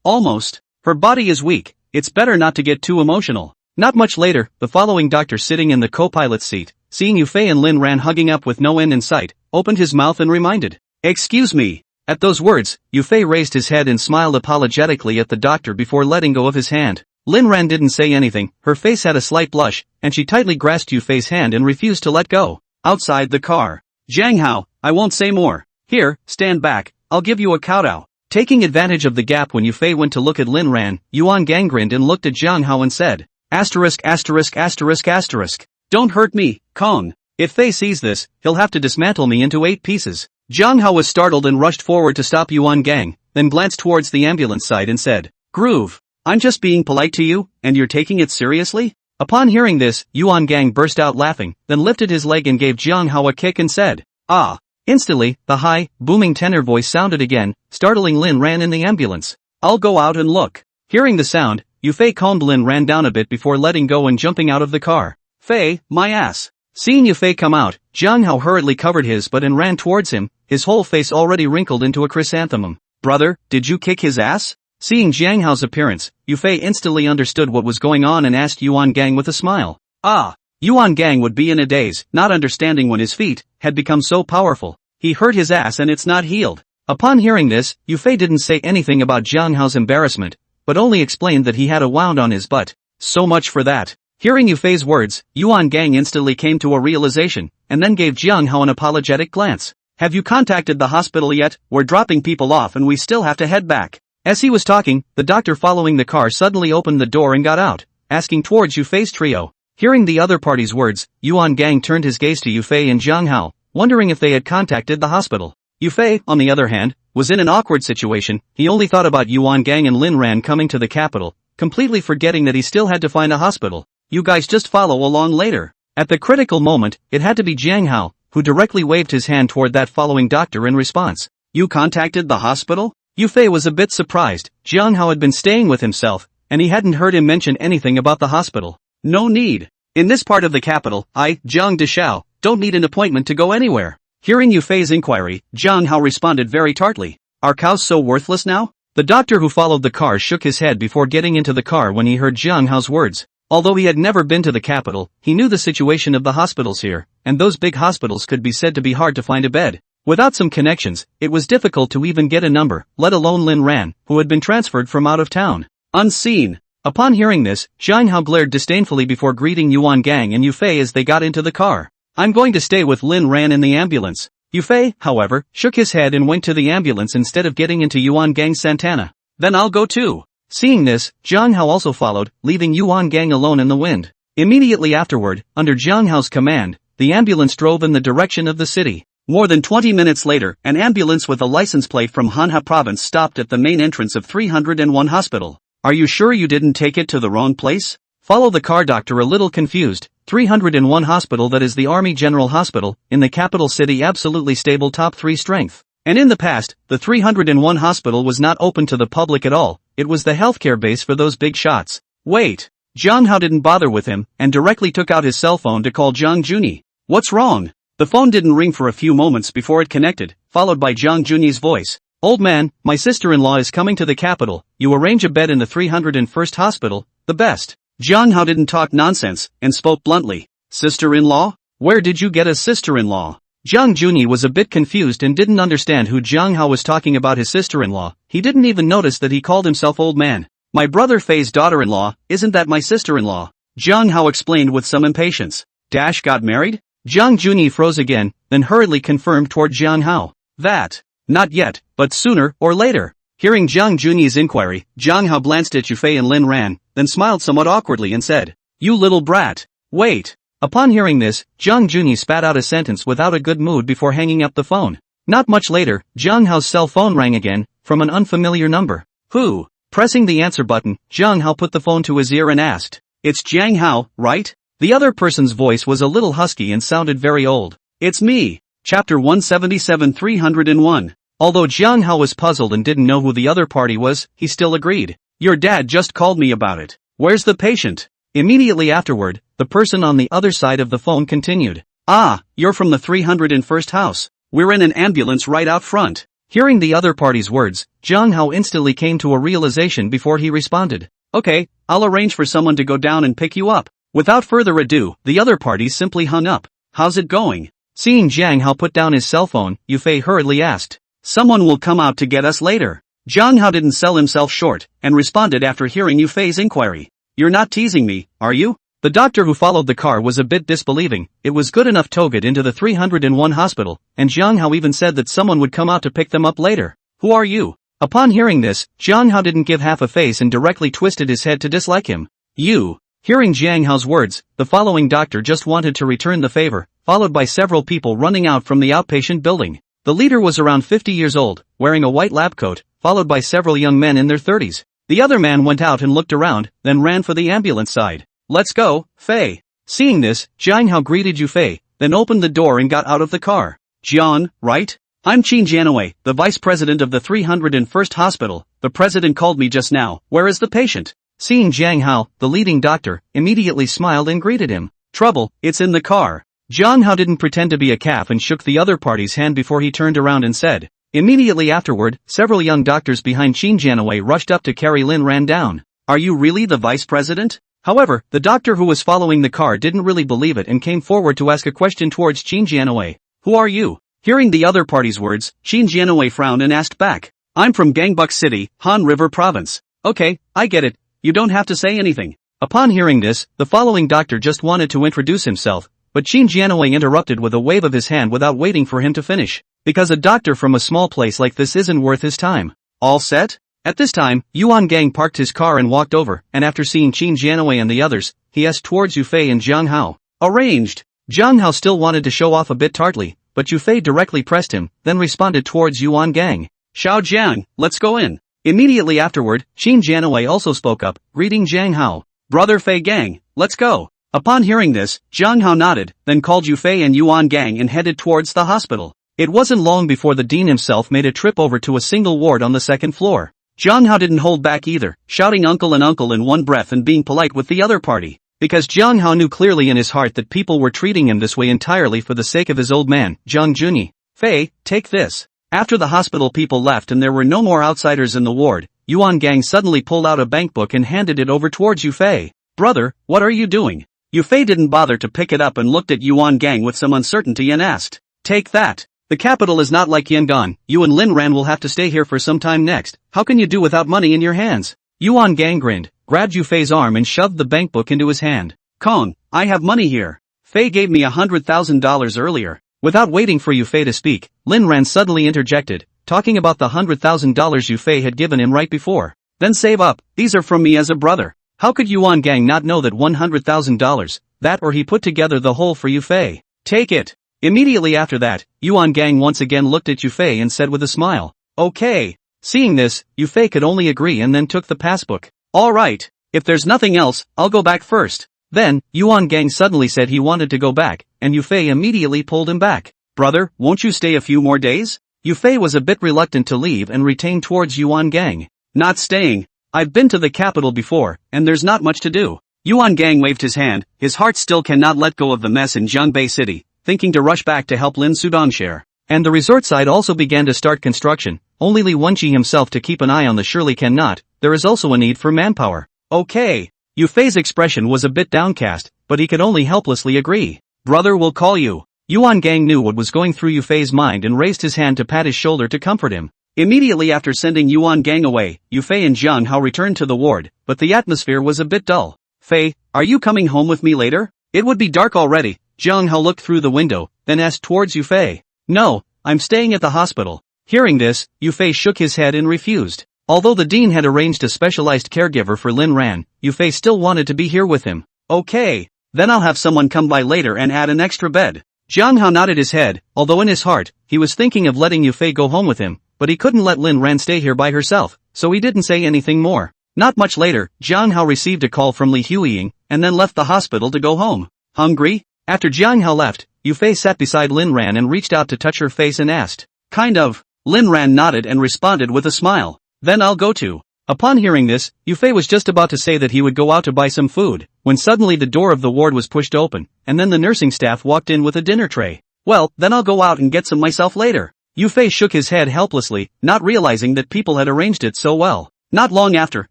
Almost. Her body is weak, it's better not to get too emotional. Not much later, the following doctor sitting in the co-pilot's seat, seeing Yufei and Lin Ran hugging up with no end in sight, opened his mouth and reminded. Excuse me. At those words, Yufei raised his head and smiled apologetically at the doctor before letting go of his hand. Lin Ran didn't say anything, her face had a slight blush, and she tightly grasped Yufei's hand and refused to let go. Outside the car. Jiang Hao, I won't say more. Here, stand back, I'll give you a kowtow. Taking advantage of the gap when Yufei went to look at Lin Ran, Yuan Gang grinned and looked at Jiang Hao and said. Asterisk asterisk asterisk asterisk. Don't hurt me, Kong. If Fei sees this, he'll have to dismantle me into 8 pieces. Jiang Hao was startled and rushed forward to stop Yuan Gang, then glanced towards the ambulance side and said, "Groove. I'm just being polite to you, and you're taking it seriously?" Upon hearing this, Yuan Gang burst out laughing, then lifted his leg and gave Jiang Hao a kick and said, "Ah." Instantly, the high, booming tenor voice sounded again, startling Lin Ran in the ambulance. "I'll go out and look." Hearing the sound, Yufei calmed Lin Ran down a bit before letting go and jumping out of the car. "Fei, my ass." Seeing Yufei come out, Jiang Hao hurriedly covered his butt and ran towards him, his whole face already wrinkled into a chrysanthemum. "Brother, did you kick his ass?" Seeing Jiang Hao's appearance, Yufei instantly understood what was going on and asked Yuan Gang with a smile. "Ah." Yuan Gang would be in a daze, not understanding when his feet had become so powerful. He hurt his ass and it's not healed. Upon hearing this, Yufei didn't say anything about Jiang Hao's embarrassment, but only explained that he had a wound on his butt. So much for that. Hearing Yufei's words, Yuan Gang instantly came to a realization, and then gave Jiang Hao an apologetic glance. "Have you contacted the hospital yet? We're dropping people off and we still have to head back." As he was talking, the doctor following the car suddenly opened the door and got out, asking towards Yufei's trio. Hearing the other party's words, Yuan Gang turned his gaze to Yufei and Jiang Hao, wondering if they had contacted the hospital. Yufei, on the other hand, was in an awkward situation. He only thought about Yuan Gang and Lin Ran coming to the capital, completely forgetting that he still had to find a hospital. "You guys just follow along later." At the critical moment, it had to be Jiang Hao, who directly waved his hand toward that following doctor in response. "You contacted the hospital?" Yufei was a bit surprised. Jiang Hao had been staying with himself, and he hadn't heard him mention anything about the hospital. "No need. In this part of the capital, I, Jiang Deshao, don't need an appointment to go anywhere." Hearing Yufei's inquiry, Jiang Hao responded very tartly. "Are cows so worthless now?" The doctor who followed the car shook his head before getting into the car when he heard Jiang Hao's words. Although he had never been to the capital, he knew the situation of the hospitals here, and those big hospitals could be said to be hard to find a bed. Without some connections, it was difficult to even get a number, let alone Lin Ran, who had been transferred from out of town. Unseen. Upon hearing this, Jiang Hao glared disdainfully before greeting Yuan Gang and Yufei as they got into the car. "I'm going to stay with Lin Ran in the ambulance." Yufei, however, shook his head and went to the ambulance instead of getting into Yuan Gang's Santana. "Then I'll go too." Seeing this, Jiang Hao also followed, leaving Yuan Gang alone in the wind. Immediately afterward, under Jiang Hao's command, the ambulance drove in the direction of the city. More than 20 minutes later, an ambulance with a license plate from Manhwa province stopped at the main entrance of 301 hospital. "Are you sure you didn't take it to the wrong place?" Follow the car doctor a little confused. 301 hospital, that is the Army General Hospital, in the capital city, absolutely stable top 3 strength. And in the past, the 301 hospital was not open to the public at all. It was the healthcare base for those big shots. Wait. Jiang Hao didn't bother with him, and directly took out his cell phone to call Jiang Juni. "What's wrong?" The phone didn't ring for a few moments before it connected, followed by Jiang Juni's voice. "Old man, my sister-in-law is coming to the capital. You arrange a bed in the 301st hospital, the best." Jiang Hao didn't talk nonsense, and spoke bluntly. "Sister-in-law? Where did you get a sister-in-law?" Jiang Juni was a bit confused and didn't understand who Jiang Hao was talking about. His sister-in-law. He didn't even notice that he called himself old man. "My brother Fei's daughter-in-law, isn't that my sister-in-law?" Jiang Hao explained with some impatience. "Dash got married?" Jiang Juni froze again, then hurriedly confirmed toward Jiang Hao. "That. Not yet, but sooner or later." Hearing Jiang Juni's inquiry, Jiang Hao glanced at Yufei and Lin Ran, then smiled somewhat awkwardly and said, "You little brat. Wait." Upon hearing this, Jiang Juni spat out a sentence without a good mood before hanging up the phone. Not much later, Jiang Hao's cell phone rang again, from an unfamiliar number. "Who?" Pressing the answer button, Jiang Hao put the phone to his ear and asked, "It's Jiang Hao, right?" The other person's voice was a little husky and sounded very old. "It's me." Chapter 177 301. Although Jiang Hao was puzzled and didn't know who the other party was, he still agreed. "Your dad just called me about it. Where's the patient?" Immediately afterward, the person on the other side of the phone continued. "Ah, you're from the 301st house. We're in an ambulance right out front." Hearing the other party's words, Jiang Hao instantly came to a realization before he responded. "Okay, I'll arrange for someone to go down and pick you up." Without further ado, the other party simply hung up. "How's it going?" Seeing Jiang Hao put down his cell phone, Yufei hurriedly asked. "Someone will come out to get us later." Jiang Hao didn't sell himself short, and responded after hearing Yufei's inquiry. "You're not teasing me, are you?" The doctor who followed the car was a bit disbelieving. It was good enough to get into the 301 hospital, and Jiang Hao even said that someone would come out to pick them up later. "Who are you?" Upon hearing this, Jiang Hao didn't give half a face and directly twisted his head to dislike him. "You." Hearing Jiang Hao's words, the following doctor just wanted to return the favor, followed by several people running out from the outpatient building. The leader was around 50 years old, wearing a white lab coat, followed by several young men in their 30s. The other man went out and looked around, then ran for the ambulance side. Let's go, Fei. Seeing this, Jiang Hao greeted Yu Fei, then opened the door and got out of the car. Jian, right? I'm Qin Jianwei, the vice president of the 301st hospital. The president called me just now. Where is the patient? Seeing Jiang Hao, the leading doctor, immediately smiled and greeted him. Trouble, it's in the car. Jiang Hao didn't pretend to be a calf and shook the other party's hand before he turned around and said. Immediately afterward, several young doctors behind Qin Jianwei rushed up to carry Lin Ran down. Are you really the vice president? However, the doctor who was following the car didn't really believe it and came forward to ask a question towards Qin Jianwei. Who are you? Hearing the other party's words, Qin Jianwei frowned and asked back. I'm from Gangbuk City, Han River Province. Okay, I get it. You don't have to say anything. Upon hearing this, the following doctor just wanted to introduce himself, but Qin Jianwei interrupted with a wave of his hand without waiting for him to finish. Because a doctor from a small place like this isn't worth his time. All set? At this time, Yuan Gang parked his car and walked over, and after seeing Qin Jianwei and the others, he asked towards Yu Fei and Jiang Hao. Arranged. Jiang Hao still wanted to show off a bit tartly, but Yu Fei directly pressed him, then responded towards Yuan Gang. Xiao Jiang, let's go in. Immediately afterward, Qin Jianwei also spoke up, greeting Jiang Hao. Brother Fei Gang, let's go. Upon hearing this, Jiang Hao nodded, then called Yu Fei and Yuan Gang and headed towards the hospital. It wasn't long before the dean himself made a trip over to a single ward on the second floor. Jiang Hao didn't hold back either, shouting uncle and uncle in one breath and being polite with the other party. Because Jiang Hao knew clearly in his heart that people were treating him this way entirely for the sake of his old man, Jiang Junyi. Fei, take this. After the hospital people left and there were no more outsiders in the ward, Yuan Gang suddenly pulled out a bankbook and handed it over towards Yu Fei. Brother, what are you doing? Yu Fei didn't bother to pick it up and looked at Yuan Gang with some uncertainty and asked. Take that. The capital is not like Yangon. You and Lin Ran will have to stay here for some time next. How can you do without money in your hands? Yuan Gang grinned, grabbed Yu Fei's arm and shoved the bankbook into his hand. Kong, I have money here. Fei gave me $100,000 earlier. Without waiting for Yu Fei to speak, Lin Ran suddenly interjected, talking about the $100,000 Yu Fei had given him right before. Then save up, these are from me as a brother. How could Yuan Gang not know that $100,000, that or he put together the whole for Yu Fei? Take it. Immediately after that, Yuan Gang once again looked at Yu Fei and said with a smile, okay. Seeing this, Yu Fei could only agree and then took the passbook. Alright, if there's nothing else, I'll go back first. Then, Yuan Gang suddenly said he wanted to go back, and Yu Fei immediately pulled him back. Brother, won't you stay a few more days? Yu Fei was a bit reluctant to leave and retained towards Yuan Gang. Not staying. I've been to the capital before, and there's not much to do. Yuan Gang waved his hand, his heart still cannot let go of the mess in Zhongbei City, thinking to rush back to help Lin Sudongshare. And the resort side also began to start construction, only Li Wenqi himself to keep an eye on the surely cannot, there is also a need for manpower. Okay. Yu Fei's expression was a bit downcast, but he could only helplessly agree. Brother will call you. Yuan Gang knew what was going through Yu Fei's mind and raised his hand to pat his shoulder to comfort him. Immediately after sending Yuan Gang away, Yu Fei and Jiang Hao returned to the ward, but the atmosphere was a bit dull. Fei, are you coming home with me later? It would be dark already. Jiang Hao looked through the window, then asked towards Yu Fei. No, I'm staying at the hospital. Hearing this, Yu Fei shook his head and refused. Although the dean had arranged a specialized caregiver for Lin Ran, Yu Fei still wanted to be here with him. Okay. Then I'll have someone come by later and add an extra bed. Jiang Hao nodded his head, although in his heart, he was thinking of letting Yu Fei go home with him, but he couldn't let Lin Ran stay here by herself, so he didn't say anything more. Not much later, Jiang Hao received a call from Li Huiying, and then left the hospital to go home. Hungry? After Jiang Hao left, Yu Fei sat beside Lin Ran and reached out to touch her face and asked. Kind of. Lin Ran nodded and responded with a smile. Then I'll go too. Upon hearing this, Yu Fei was just about to say that he would go out to buy some food, when suddenly the door of the ward was pushed open, and then the nursing staff walked in with a dinner tray. Well, then I'll go out and get some myself later. Yu Fei shook his head helplessly, not realizing that people had arranged it so well. Not long after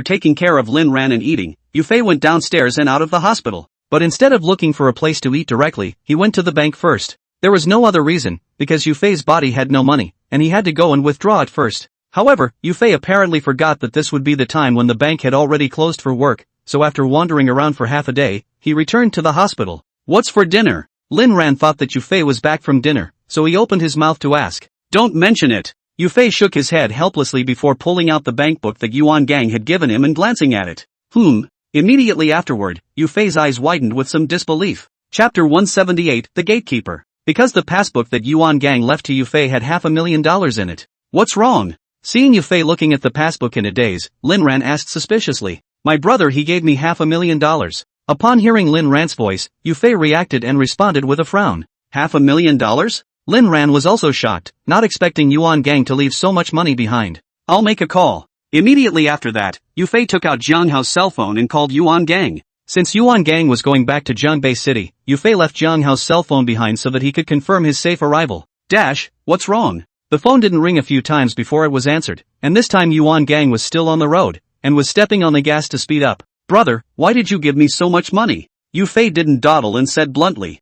taking care of Lin Ran and eating, Yu Fei went downstairs and out of the hospital. But instead of looking for a place to eat directly, he went to the bank first. There was no other reason, because Yu Fei's body had no money, and he had to go and withdraw it first. However, Yu Fei apparently forgot that this would be the time when the bank had already closed for work, so after wandering around for half a day, he returned to the hospital. What's for dinner? Lin Ran thought that Yu Fei was back from dinner, so he opened his mouth to ask. Don't mention it. Yu Fei shook his head helplessly before pulling out the bankbook that Yuan Gang had given him and glancing at it. Immediately afterward, Yu Fei's eyes widened with some disbelief. Chapter 178, The Gatekeeper. Because the passbook that Yuan Gang left to Yu Fei had $500,000 in it. What's wrong? Seeing Yu Fei looking at the passbook in a daze, Lin Ran asked suspiciously. My brother, he gave me $500,000. Upon hearing Lin Ran's voice, Yu Fei reacted and responded with a frown. $500,000? Lin Ran was also shocked, not expecting Yuan Gang to leave so much money behind. I'll make a call. Immediately after that, Yu Fei took out Jiang Hao's cell phone and called Yuan Gang. Since Yuan Gang was going back to Zhangbei City, Yu Fei left Jiang Hao's cell phone behind so that he could confirm his safe arrival. What's wrong? The phone didn't ring a few times before it was answered, and this time Yuan Gang was still on the road, and was stepping on the gas to speed up. Brother, why did you give me so much money? Yu Fei didn't dawdle and said bluntly.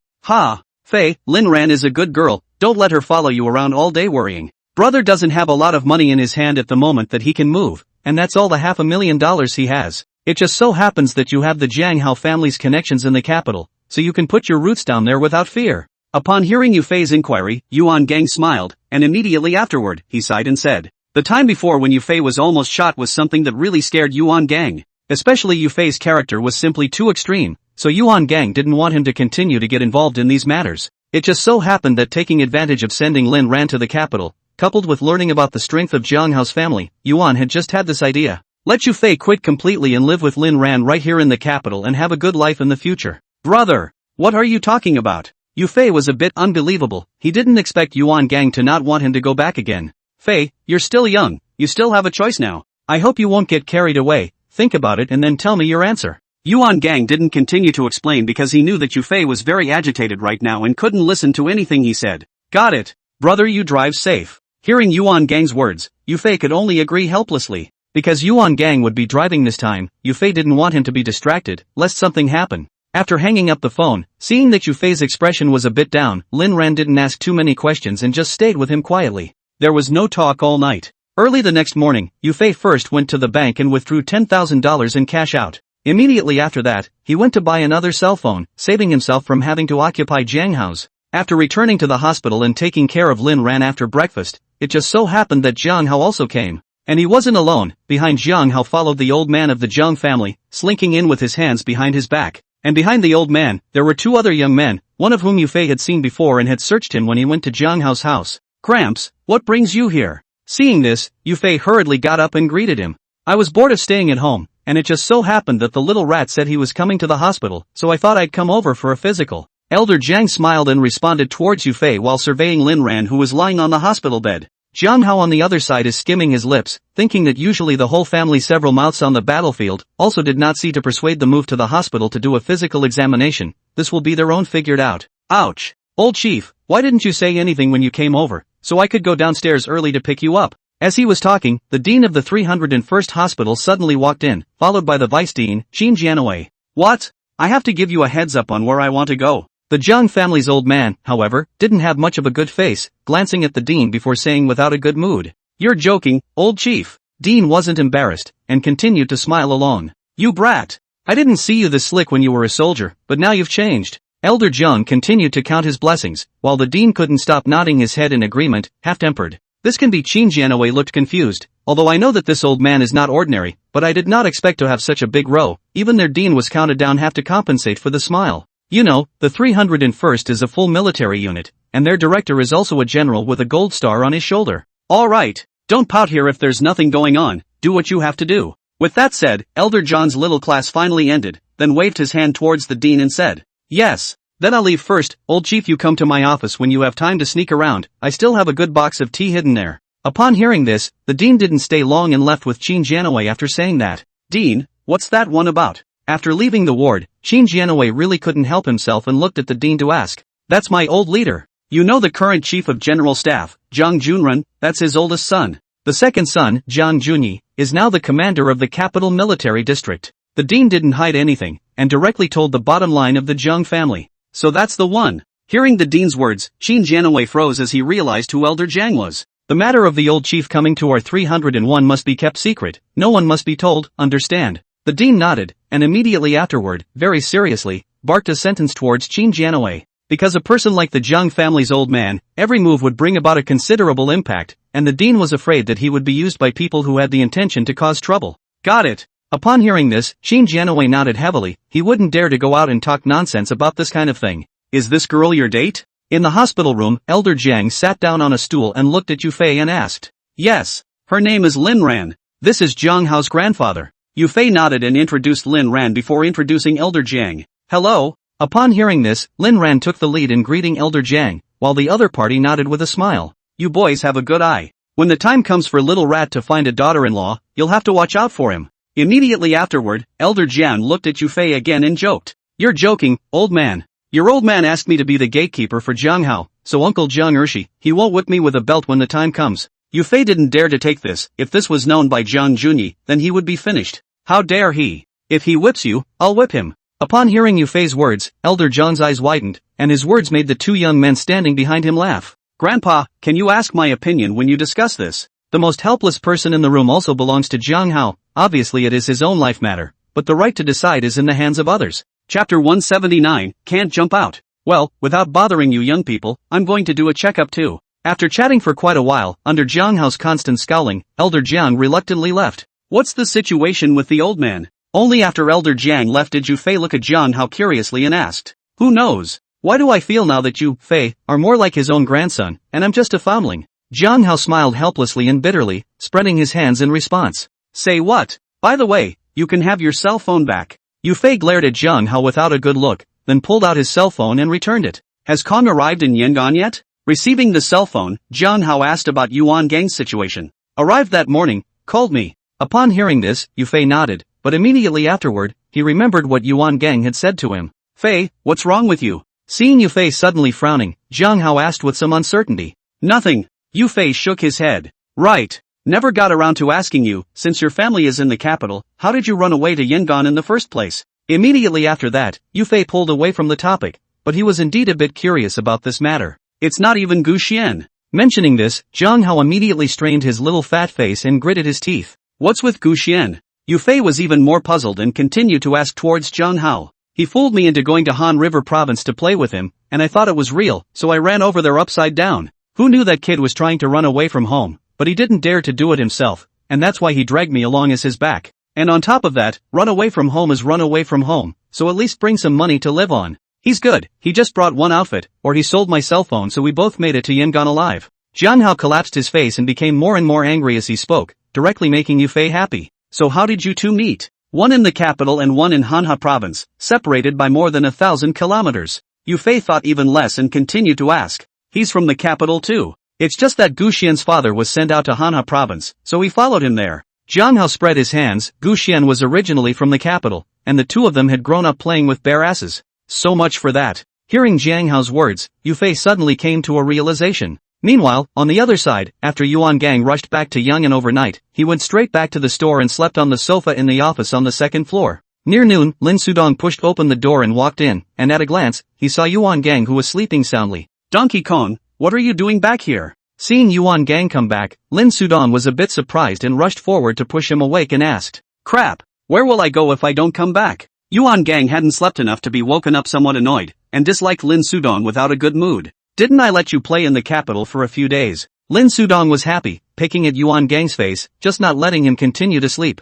Fei, Lin Ran is a good girl, don't let her follow you around all day worrying. Brother doesn't have a lot of money in his hand at the moment that he can move, and that's all the $500,000 he has. It just so happens that you have the Jiang Hao family's connections in the capital, so you can put your roots down there without fear. Upon hearing Yu Fei's inquiry, Yuan Gang smiled, and immediately afterward, he sighed and said, the time before when Yu Fei was almost shot was something that really scared Yuan Gang. Especially Yu Fei's character was simply too extreme, so Yuan Gang didn't want him to continue to get involved in these matters. It just so happened that taking advantage of sending Lin Ran to the capital, coupled with learning about the strength of Jiang Hao's family, Yuan had just had this idea. Let Yu Fei quit completely and live with Lin Ran right here in the capital and have a good life in the future. Brother, what are you talking about? Yu Fei was a bit unbelievable. He didn't expect Yuan Gang to not want him to go back again. Fei, you're still young, you still have a choice now. I hope you won't get carried away, think about it and then tell me your answer. Yuan Gang didn't continue to explain because he knew that Yu Fei was very agitated right now and couldn't listen to anything he said. Got it. Brother, you drive safe. Hearing Yuan Gang's words, Yu Fei could only agree helplessly. Because Yuan Gang would be driving this time, Yu Fei didn't want him to be distracted, lest something happen. After hanging up the phone, seeing that Yu Fei's expression was a bit down, Lin Ran didn't ask too many questions and just stayed with him quietly. There was no talk all night. Early the next morning, Yu Fei first went to the bank and withdrew $10,000 in cash out. Immediately after that, he went to buy another cell phone, saving himself from having to occupy Jiang Hao's. After returning to the hospital and taking care of Lin Ran after breakfast, it just so happened that Jiang Hao also came. And he wasn't alone. Behind Jiang Hao followed the old man of the Zhang family, slinking in with his hands behind his back. And behind the old man, there were two other young men, one of whom Yu Fei had seen before and had searched him when he went to Jiang Hao's house. Cramps, what brings you here? Seeing this, Yu Fei hurriedly got up and greeted him. I was bored of staying at home, and it just so happened that the little rat said he was coming to the hospital, so I thought I'd come over for a physical. Elder Jiang smiled and responded towards Yu Fei while surveying Lin Ran, who was lying on the hospital bed. Jiang Hao on the other side is skimming his lips, thinking that usually the whole family several mouths on the battlefield, also did not see to persuade the move to the hospital to do a physical examination. This will be their own figured out. Ouch. Old chief, why didn't you say anything when you came over, so I could go downstairs early to pick you up? As he was talking, the dean of the 301st hospital suddenly walked in, followed by the vice dean, Qin Jianwei. What? I have to give you a heads up on where I want to go. The Zhang family's old man, however, didn't have much of a good face, glancing at the dean before saying without a good mood. You're joking, old chief. Dean wasn't embarrassed, and continued to smile along. You brat. I didn't see you this slick when you were a soldier, but now you've changed. Elder Zhang continued to count his blessings, while the dean couldn't stop nodding his head in agreement, half-tempered. This can be. Qin Jianwei looked confused. Although I know that this old man is not ordinary, but I did not expect to have such a big row. Even their dean was counted down half to compensate for the smile. You know, the 301st is a full military unit, and their director is also a general with a gold star on his shoulder. Alright, don't pout here if there's nothing going on, do what you have to do. With that said, Elder John's little class finally ended, then waved his hand towards the dean and said, yes, then I'll leave first. Old chief, you come to my office when you have time to sneak around, I still have a good box of tea hidden there. Upon hearing this, the dean didn't stay long and left with Qin Jianwei after saying that. Dean, what's that one about? After leaving the ward, Qin Jianwei really couldn't help himself and looked at the dean to ask. That's my old leader. You know the current chief of general staff, Zhang Junren, that's his oldest son. The second son, Zhang Junyi, is now the commander of the capital military district. The dean didn't hide anything, and directly told the bottom line of the Zhang family. So that's the one. Hearing the dean's words, Qin Jianwei froze as he realized who Elder Zhang was. The matter of the old chief coming to our 301 must be kept secret, no one must be told, understand? The dean nodded, and immediately afterward, very seriously, barked a sentence towards Qin Jianwei. Because a person like the Zhang family's old man, every move would bring about a considerable impact, and the dean was afraid that he would be used by people who had the intention to cause trouble. Got it. Upon hearing this, Qin Jianwei nodded heavily. He wouldn't dare to go out and talk nonsense about this kind of thing. Is this girl your date? In the hospital room, Elder Jiang sat down on a stool and looked at Yu Fei and asked. Yes. Her name is Lin Ran. This is Jiang Hao's grandfather. Yu Fei nodded and introduced Lin Ran before introducing Elder Jiang. Hello. Upon hearing this, Lin Ran took the lead in greeting Elder Jiang, while the other party nodded with a smile. You boys have a good eye. When the time comes for little rat to find a daughter-in-law, you'll have to watch out for him. Immediately afterward, Elder Jiang looked at Yu Fei again and joked. You're joking, old man. Your old man asked me to be the gatekeeper for Jiang Hao, so Uncle Jiang Ershi, he won't whip me with a belt when the time comes. Yu Fei didn't dare to take this. If this was known by Jiang Junyi, then he would be finished. How dare he? If he whips you, I'll whip him. Upon hearing Yu Fei's words, Elder Jiang's eyes widened, and his words made the two young men standing behind him laugh. Grandpa, can you ask my opinion when you discuss this? The most helpless person in the room also belongs to Jiang Hao. Obviously it is his own life matter, but the right to decide is in the hands of others. Chapter 179, Can't Jump Out. Well, without bothering you young people, I'm going to do a checkup too. After chatting for quite a while, under Jiang Hao's constant scowling, Elder Jiang reluctantly left. What's the situation with the old man? Only after Elder Jiang left did Yu Fei look at Jiang Hao curiously and asked. Who knows? Why do I feel now that you, Fei, are more like his own grandson, and I'm just a foundling? Jiang Hao smiled helplessly and bitterly, spreading his hands in response. Say what? By the way, you can have your cell phone back. Yu Fei glared at Jiang Hao without a good look, then pulled out his cell phone and returned it. Has Kong arrived in Yangon yet? Receiving the cell phone, Jiang Hao asked about Yuan Gang's situation. Arrived that morning, called me. Upon hearing this, Yu Fei nodded, but immediately afterward, he remembered what Yuan Gang had said to him. Fei, what's wrong with you? Seeing Yu Fei suddenly frowning, Jiang Hao asked with some uncertainty. Nothing. Yu Fei shook his head. Right. Never got around to asking you, since your family is in the capital, how did you run away to Yangon in the first place? Immediately after that, Yu Fei pulled away from the topic, but he was indeed a bit curious about this matter. It's not even Gu Xian. Mentioning this, Jiang Hao immediately strained his little fat face and gritted his teeth. What's with Gu Xian? Yu Fei was even more puzzled and continued to ask towards Jiang Hao. He fooled me into going to Han River Province to play with him, and I thought it was real, so I ran over there upside down. Who knew that kid was trying to run away from home, but he didn't dare to do it himself, and that's why he dragged me along as his back. And on top of that, run away from home is run away from home, so at least bring some money to live on. He's good, he just brought one outfit, or he sold my cell phone so we both made it to Yangon alive. Jiang Hao collapsed his face and became more and more angry as he spoke, directly making Yu Fei happy. So how did you two meet? One in the capital and one in Manhwa province, separated by more than 1,000 kilometers. Yu Fei thought even less and continued to ask. He's from the capital too. It's just that Gu Xian's father was sent out to Manhwa province, so we followed him there. Jiang Hao spread his hands. Gu Xian was originally from the capital, and the two of them had grown up playing with bare asses. So much for that. Hearing Jiang Hao's words, Yu Fei suddenly came to a realization. Meanwhile, on the other side, after Yuan Gang rushed back to Yangon overnight, he went straight back to the store and slept on the sofa in the office on the second floor. Near noon, Lin Sudong pushed open the door and walked in, and at a glance, he saw Yuan Gang who was sleeping soundly. Donkey Kong, what are you doing back here? Seeing Yuan Gang come back, Lin Sudong was a bit surprised and rushed forward to push him awake and asked. Crap, where will I go if I don't come back? Yuan Gang hadn't slept enough to be woken up somewhat annoyed, and disliked Lin Sudong without a good mood. Didn't I let you play in the capital for a few days? Lin Sudong was happy, picking at Yuan Gang's face, just not letting him continue to sleep.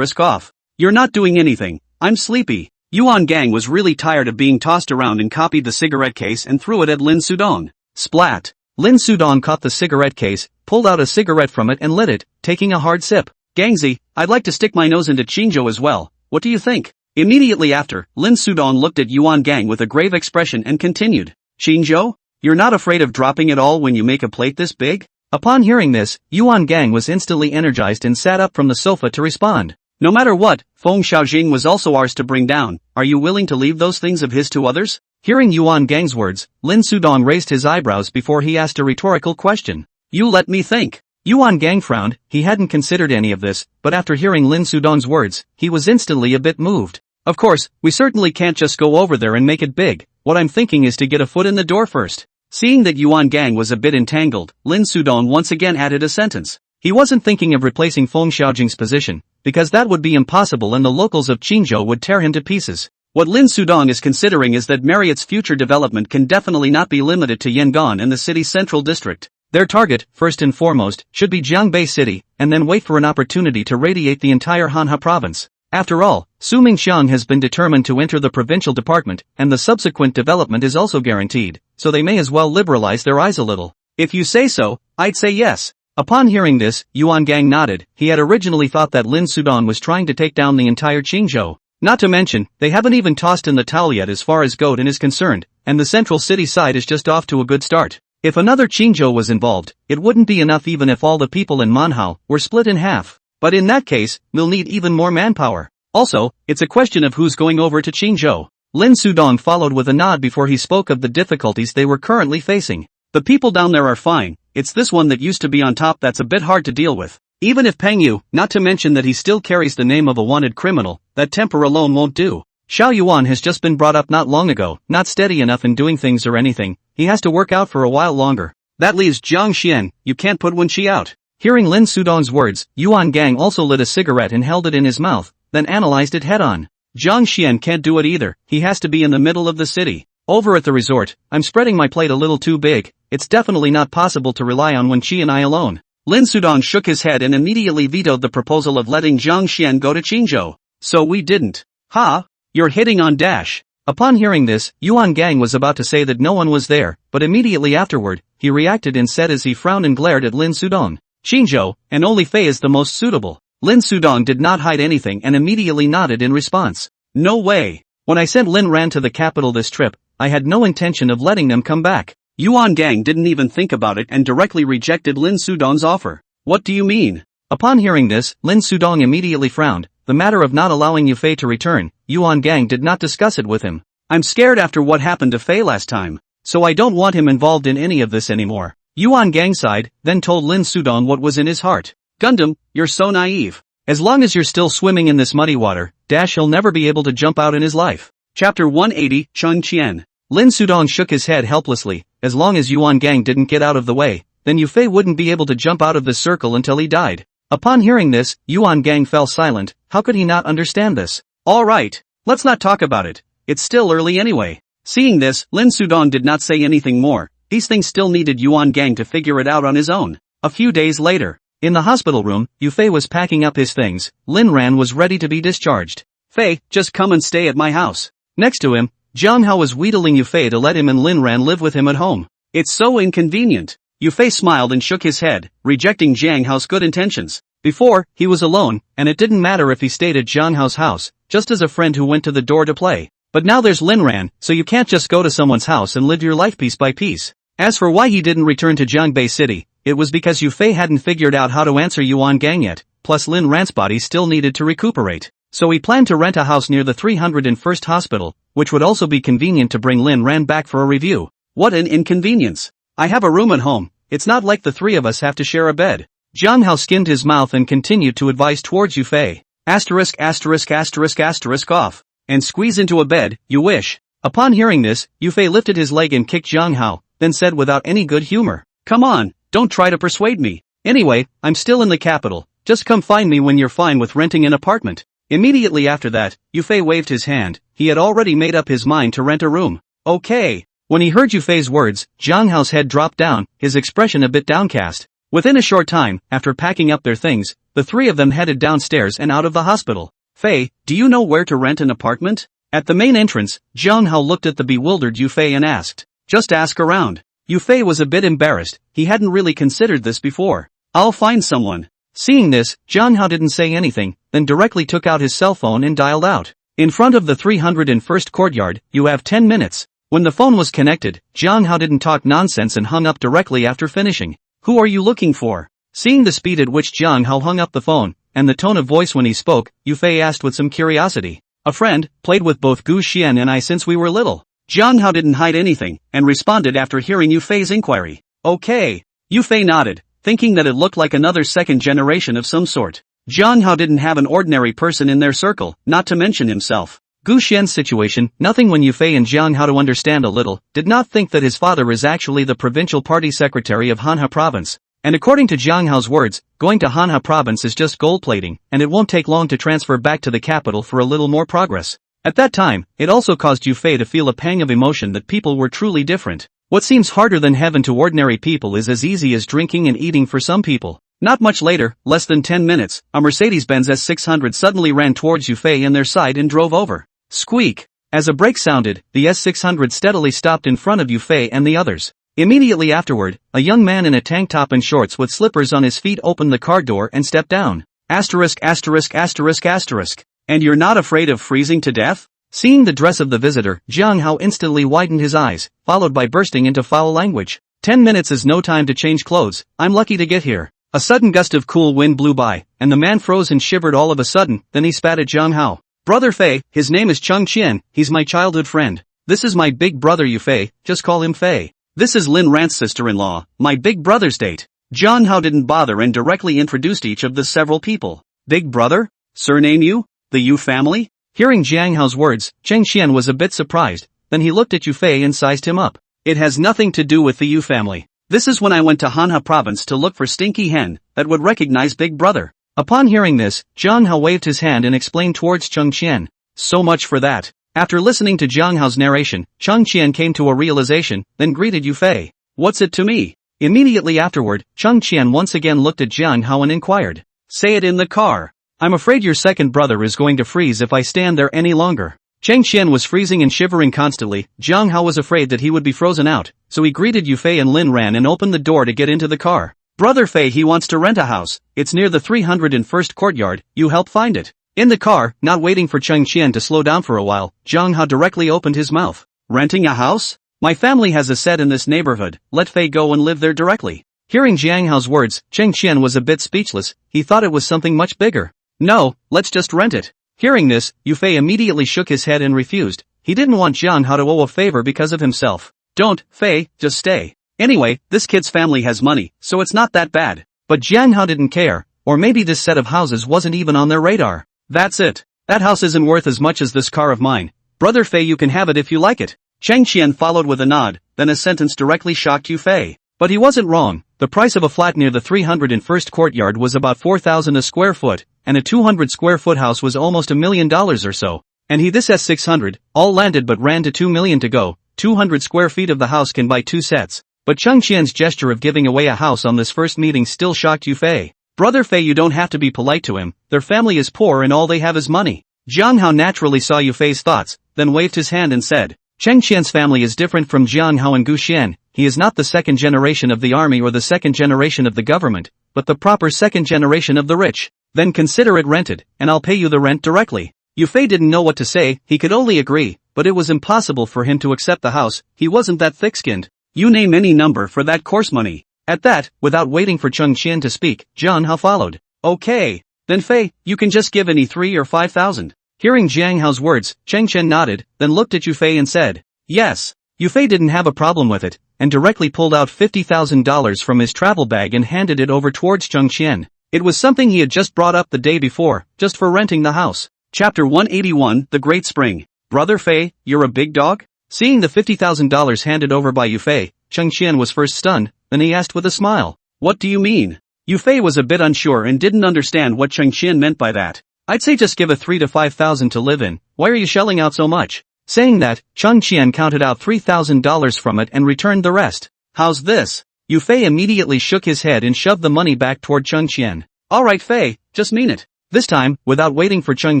Off. You're not doing anything, I'm sleepy. Yuan Gang was really tired of being tossed around and copied the cigarette case and threw it at Lin Sudong. Splat. Lin Sudong caught the cigarette case, pulled out a cigarette from it and lit it, taking a hard sip. Gangzy, I'd like to stick my nose into Qingzhou as well, what do you think? Immediately after, Lin Sudong looked at Yuan Gang with a grave expression and continued. Qingzhou? You're not afraid of dropping it all when you make a plate this big? Upon hearing this, Yuan Gang was instantly energized and sat up from the sofa to respond. No matter what, Feng Xiaojing was also ours to bring down. Are you willing to leave those things of his to others? Hearing Yuan Gang's words, Lin Sudong raised his eyebrows before he asked a rhetorical question. You let me think. Yuan Gang frowned. He hadn't considered any of this, but after hearing Lin Sudong's words, he was instantly a bit moved. Of course, we certainly can't just go over there and make it big. What I'm thinking is to get a foot in the door first. Seeing that Yuan Gang was a bit entangled, Lin Sudong once again added a sentence. He wasn't thinking of replacing Feng Xiaojing's position, because that would be impossible and the locals of Qingzhou would tear him to pieces. What Lin Sudong is considering is that Marriott's future development can definitely not be limited to Yangon and the city's central district. Their target, first and foremost, should be Jiangbei City, and then wait for an opportunity to radiate the entire Hanha province. After all, Su Mingxiang has been determined to enter the provincial department, and the subsequent development is also guaranteed, so they may as well liberalize their eyes a little. If you say so, I'd say yes. Upon hearing this, Yuan Gang nodded. He had originally thought that Lin Sudong was trying to take down the entire Qingzhou. Not to mention, they haven't even tossed in the towel yet as far as Goten is concerned, and the central city side is just off to a good start. If another Qingzhou was involved, it wouldn't be enough even if all the people in Manhwa were split in half. But in that case, we'll need even more manpower. Also, it's a question of who's going over to Qingzhou. Lin Sudong followed with a nod before he spoke of the difficulties they were currently facing. The people down there are fine, it's this one that used to be on top that's a bit hard to deal with. Even if Peng Yu, not to mention that he still carries the name of a wanted criminal, that temper alone won't do. Xiao Yuan has just been brought up not long ago, not steady enough in doing things or anything, he has to work out for a while longer. That leaves Jiang Xian, you can't put Wen Qi out. Hearing Lin Sudong's words, Yuan Gang also lit a cigarette and held it in his mouth, then analyzed it head-on. Jiang Xian can't do it either, he has to be in the middle of the city. Over at the resort, I'm spreading my plate a little too big, it's definitely not possible to rely on Wen Qi and I alone. Lin Sudong shook his head and immediately vetoed the proposal of letting Jiang Xian go to Qingzhou. So we didn't. Ha! You're hitting on Dash. Upon hearing this, Yuan Gang was about to say that no one was there, but immediately afterward, he reacted and said as he frowned and glared at Lin Sudong. Qingzhou, and only Fei is the most suitable. Lin Sudong did not hide anything and immediately nodded in response. No way. When I sent Lin Ran to the capital this trip, I had no intention of letting them come back. Yuan Gang didn't even think about it and directly rejected Lin Sudong's offer. What do you mean? Upon hearing this, Lin Sudong immediately frowned. The matter of not allowing Yu Fei to return, Yuan Gang did not discuss it with him. I'm scared after what happened to Fei last time, so I don't want him involved in any of this anymore. Yuan Gang sighed, then told Lin Sudong what was in his heart. Gundam, you're so naive. As long as you're still swimming in this muddy water, Dash he'll never be able to jump out in his life. Chapter 180, Chun Qian. Lin Sudong shook his head helplessly. As long as Yuan Gang didn't get out of the way, then Yu Fei wouldn't be able to jump out of the circle until he died. Upon hearing this, Yuan Gang fell silent. How could he not understand this? Alright, let's not talk about it. It's still early anyway. Seeing this, Lin Sudong did not say anything more. These things still needed Yuan Gang to figure it out on his own. A few days later, in the hospital room, Yu Fei was packing up his things. Lin Ran was ready to be discharged. Fei, just come and stay at my house. Next to him, Jiang Hao was wheedling Yu Fei to let him and Lin Ran live with him at home. It's so inconvenient. Yu Fei smiled and shook his head, rejecting Jiang Hao's good intentions. Before, he was alone, and it didn't matter if he stayed at Jiang Hao's house, just as a friend who went to the door to play. But now there's Lin Ran, so you can't just go to someone's house and live your life piece by piece. As for why he didn't return to Jiangbei City, it was because Yu Fei hadn't figured out how to answer Yuan Gang yet, plus Lin Ran's body still needed to recuperate. So he planned to rent a house near the 301st hospital, which would also be convenient to bring Lin Ran back for a review. What an inconvenience. I have a room at home, it's not like the three of us have to share a bed. Jiang Hao skimmed his mouth and continued to advise towards Yu Fei. Asterisk asterisk asterisk asterisk off. And squeeze into a bed, you wish. Upon hearing this, Yu Fei lifted his leg and kicked Jiang Hao, then said without any good humor. Come on, don't try to persuade me. Anyway, I'm still in the capital, just come find me when you're fine with renting an apartment. Immediately after that, Yu Fei waved his hand. He had already made up his mind to rent a room. Okay. When he heard Yu Fei's words, Jiang Hao's head dropped down, his expression a bit downcast. Within a short time, after packing up their things, the three of them headed downstairs and out of the hospital. Fei, do you know where to rent an apartment? At the main entrance, Jiang Hao looked at the bewildered Yu Fei and asked. Just ask around. Yu Fei was a bit embarrassed, he hadn't really considered this before. I'll find someone. Seeing this, Jiang Hao didn't say anything, then directly took out his cell phone and dialed out. In front of the 301st courtyard, you have 10 minutes. When the phone was connected, Jiang Hao didn't talk nonsense and hung up directly after finishing. Who are you looking for? Seeing the speed at which Jiang Hao hung up the phone, and the tone of voice when he spoke, Yu Fei asked with some curiosity. A friend, played with both Gu Xian and I since we were little. Jiang Hao didn't hide anything, and responded after hearing Yu Fei's inquiry. Okay. Yu Fei nodded, thinking that it looked like another second generation of some sort. Jiang Hao didn't have an ordinary person in their circle, not to mention himself. Gu Xian's situation, nothing when Yu Fei and Jiang Hao to understand a little, did not think that his father is actually the provincial party secretary of Hanha province. And according to Jiang Hao's words, going to Hanha province is just gold plating, and it won't take long to transfer back to the capital for a little more progress. At that time, it also caused Yu Fei to feel a pang of emotion that people were truly different. What seems harder than heaven to ordinary people is as easy as drinking and eating for some people. Not much later, less than 10 minutes, a Mercedes-Benz S600 suddenly ran towards Yufei and their side and drove over. Squeak! As a brake sounded, the S600 steadily stopped in front of Yufei and the others. Immediately afterward, a young man in a tank top and shorts with slippers on his feet opened the car door and stepped down. Asterisk asterisk asterisk asterisk. And you're not afraid of freezing to death? Seeing the dress of the visitor, Jiang Hao instantly widened his eyes, followed by bursting into foul language. 10 minutes is no time to change clothes, I'm lucky to get here. A sudden gust of cool wind blew by, and the man froze and shivered all of a sudden, then he spat at Jiang Hao. Brother Fei, his name is Cheng Qian, he's my childhood friend. This is my big brother Yufei, just call him Fei. This is Lin Rant's sister-in-law, my big brother's date. Jiang Hao didn't bother and directly introduced each of the several people. Big brother? Surname Yu? The Yu family? Hearing Jiang Hao's words, Cheng Qian was a bit surprised, then he looked at Yufei and sized him up. It has nothing to do with the Yu family. This is when I went to Hanha province to look for Stinky Hen, that would recognize Big Brother. Upon hearing this, Jiang Hao waved his hand and explained towards Cheng Qian. So much for that. After listening to Jiang Hao's narration, Cheng Qian came to a realization, then greeted Yufei. What's it to me? Immediately afterward, Cheng Qian once again looked at Jiang Hao and inquired. Say it in the car. I'm afraid your second brother is going to freeze if I stand there any longer. Cheng Qian was freezing and shivering constantly. Jiang Hao was afraid that he would be frozen out, so he greeted Yufei and Lin Ran and opened the door to get into the car. Brother Fei, he wants to rent a house. It's near the 301st courtyard, you help find it. In the car, not waiting for Cheng Qian to slow down for a while, Jiang Hao directly opened his mouth. Renting a house? My family has a set in this neighborhood, let Fei go and live there directly. Hearing Jiang Hao's words, Cheng Qian was a bit speechless, he thought it was something much bigger. No, let's just rent it. Hearing this, Yufei immediately shook his head and refused. He didn't want Jiang Hao to owe a favor because of himself. Don't, Fei, just stay. Anyway, this kid's family has money, so it's not that bad. But Jiang Hao didn't care, or maybe this set of houses wasn't even on their radar. That's it. That house isn't worth as much as this car of mine. Brother Fei, you can have it if you like it. Cheng Qian followed with a nod, then a sentence directly shocked Yufei. But he wasn't wrong. The price of a flat near the 301st courtyard was about 4,000 a square foot, and a 200 square foot house was almost $1 million or so. And he this S600, all landed but ran to 2 million to go. 200 square feet of the house can buy 2 sets. But Cheng Qian's gesture of giving away a house on this first meeting still shocked Yufei. Brother Fei, you don't have to be polite to him, their family is poor and all they have is money. Jiang Hao naturally saw Yufei's thoughts, then waved his hand and said, Cheng Qian's family is different from Jiang Hao and Gu Xian. He is not the second generation of the army or the second generation of the government, but the proper second generation of the rich. Then consider it rented, and I'll pay you the rent directly. Yufei didn't know what to say, he could only agree, but it was impossible for him to accept the house, he wasn't that thick-skinned. You name any number for that course money. At that, without waiting for Cheng Qian to speak, Jiang Hao followed. Okay. Then Fei, you can just give any 3 or 5,000. Hearing Jiang Hao's words, Cheng Qian nodded, then looked at Yufei and said, yes. Yufei didn't have a problem with it, and directly pulled out $50,000 from his travel bag and handed it over towards Cheng Qian. It was something he had just brought up the day before, just for renting the house. Chapter 181, The Great Spring. Brother Fei, you're a big dog? Seeing the $50,000 handed over by Yufei, Cheng Qian was first stunned, then he asked with a smile. What do you mean? Yufei was a bit unsure and didn't understand what Cheng Qian meant by that. I'd say just give a 3 to 5,000 to live in, why are you shelling out so much? Saying that, Cheng Qian counted out $3,000 from it and returned the rest. How's this? Yufei immediately shook his head and shoved the money back toward Cheng Qian. Alright Fei, just mean it. This time, without waiting for Cheng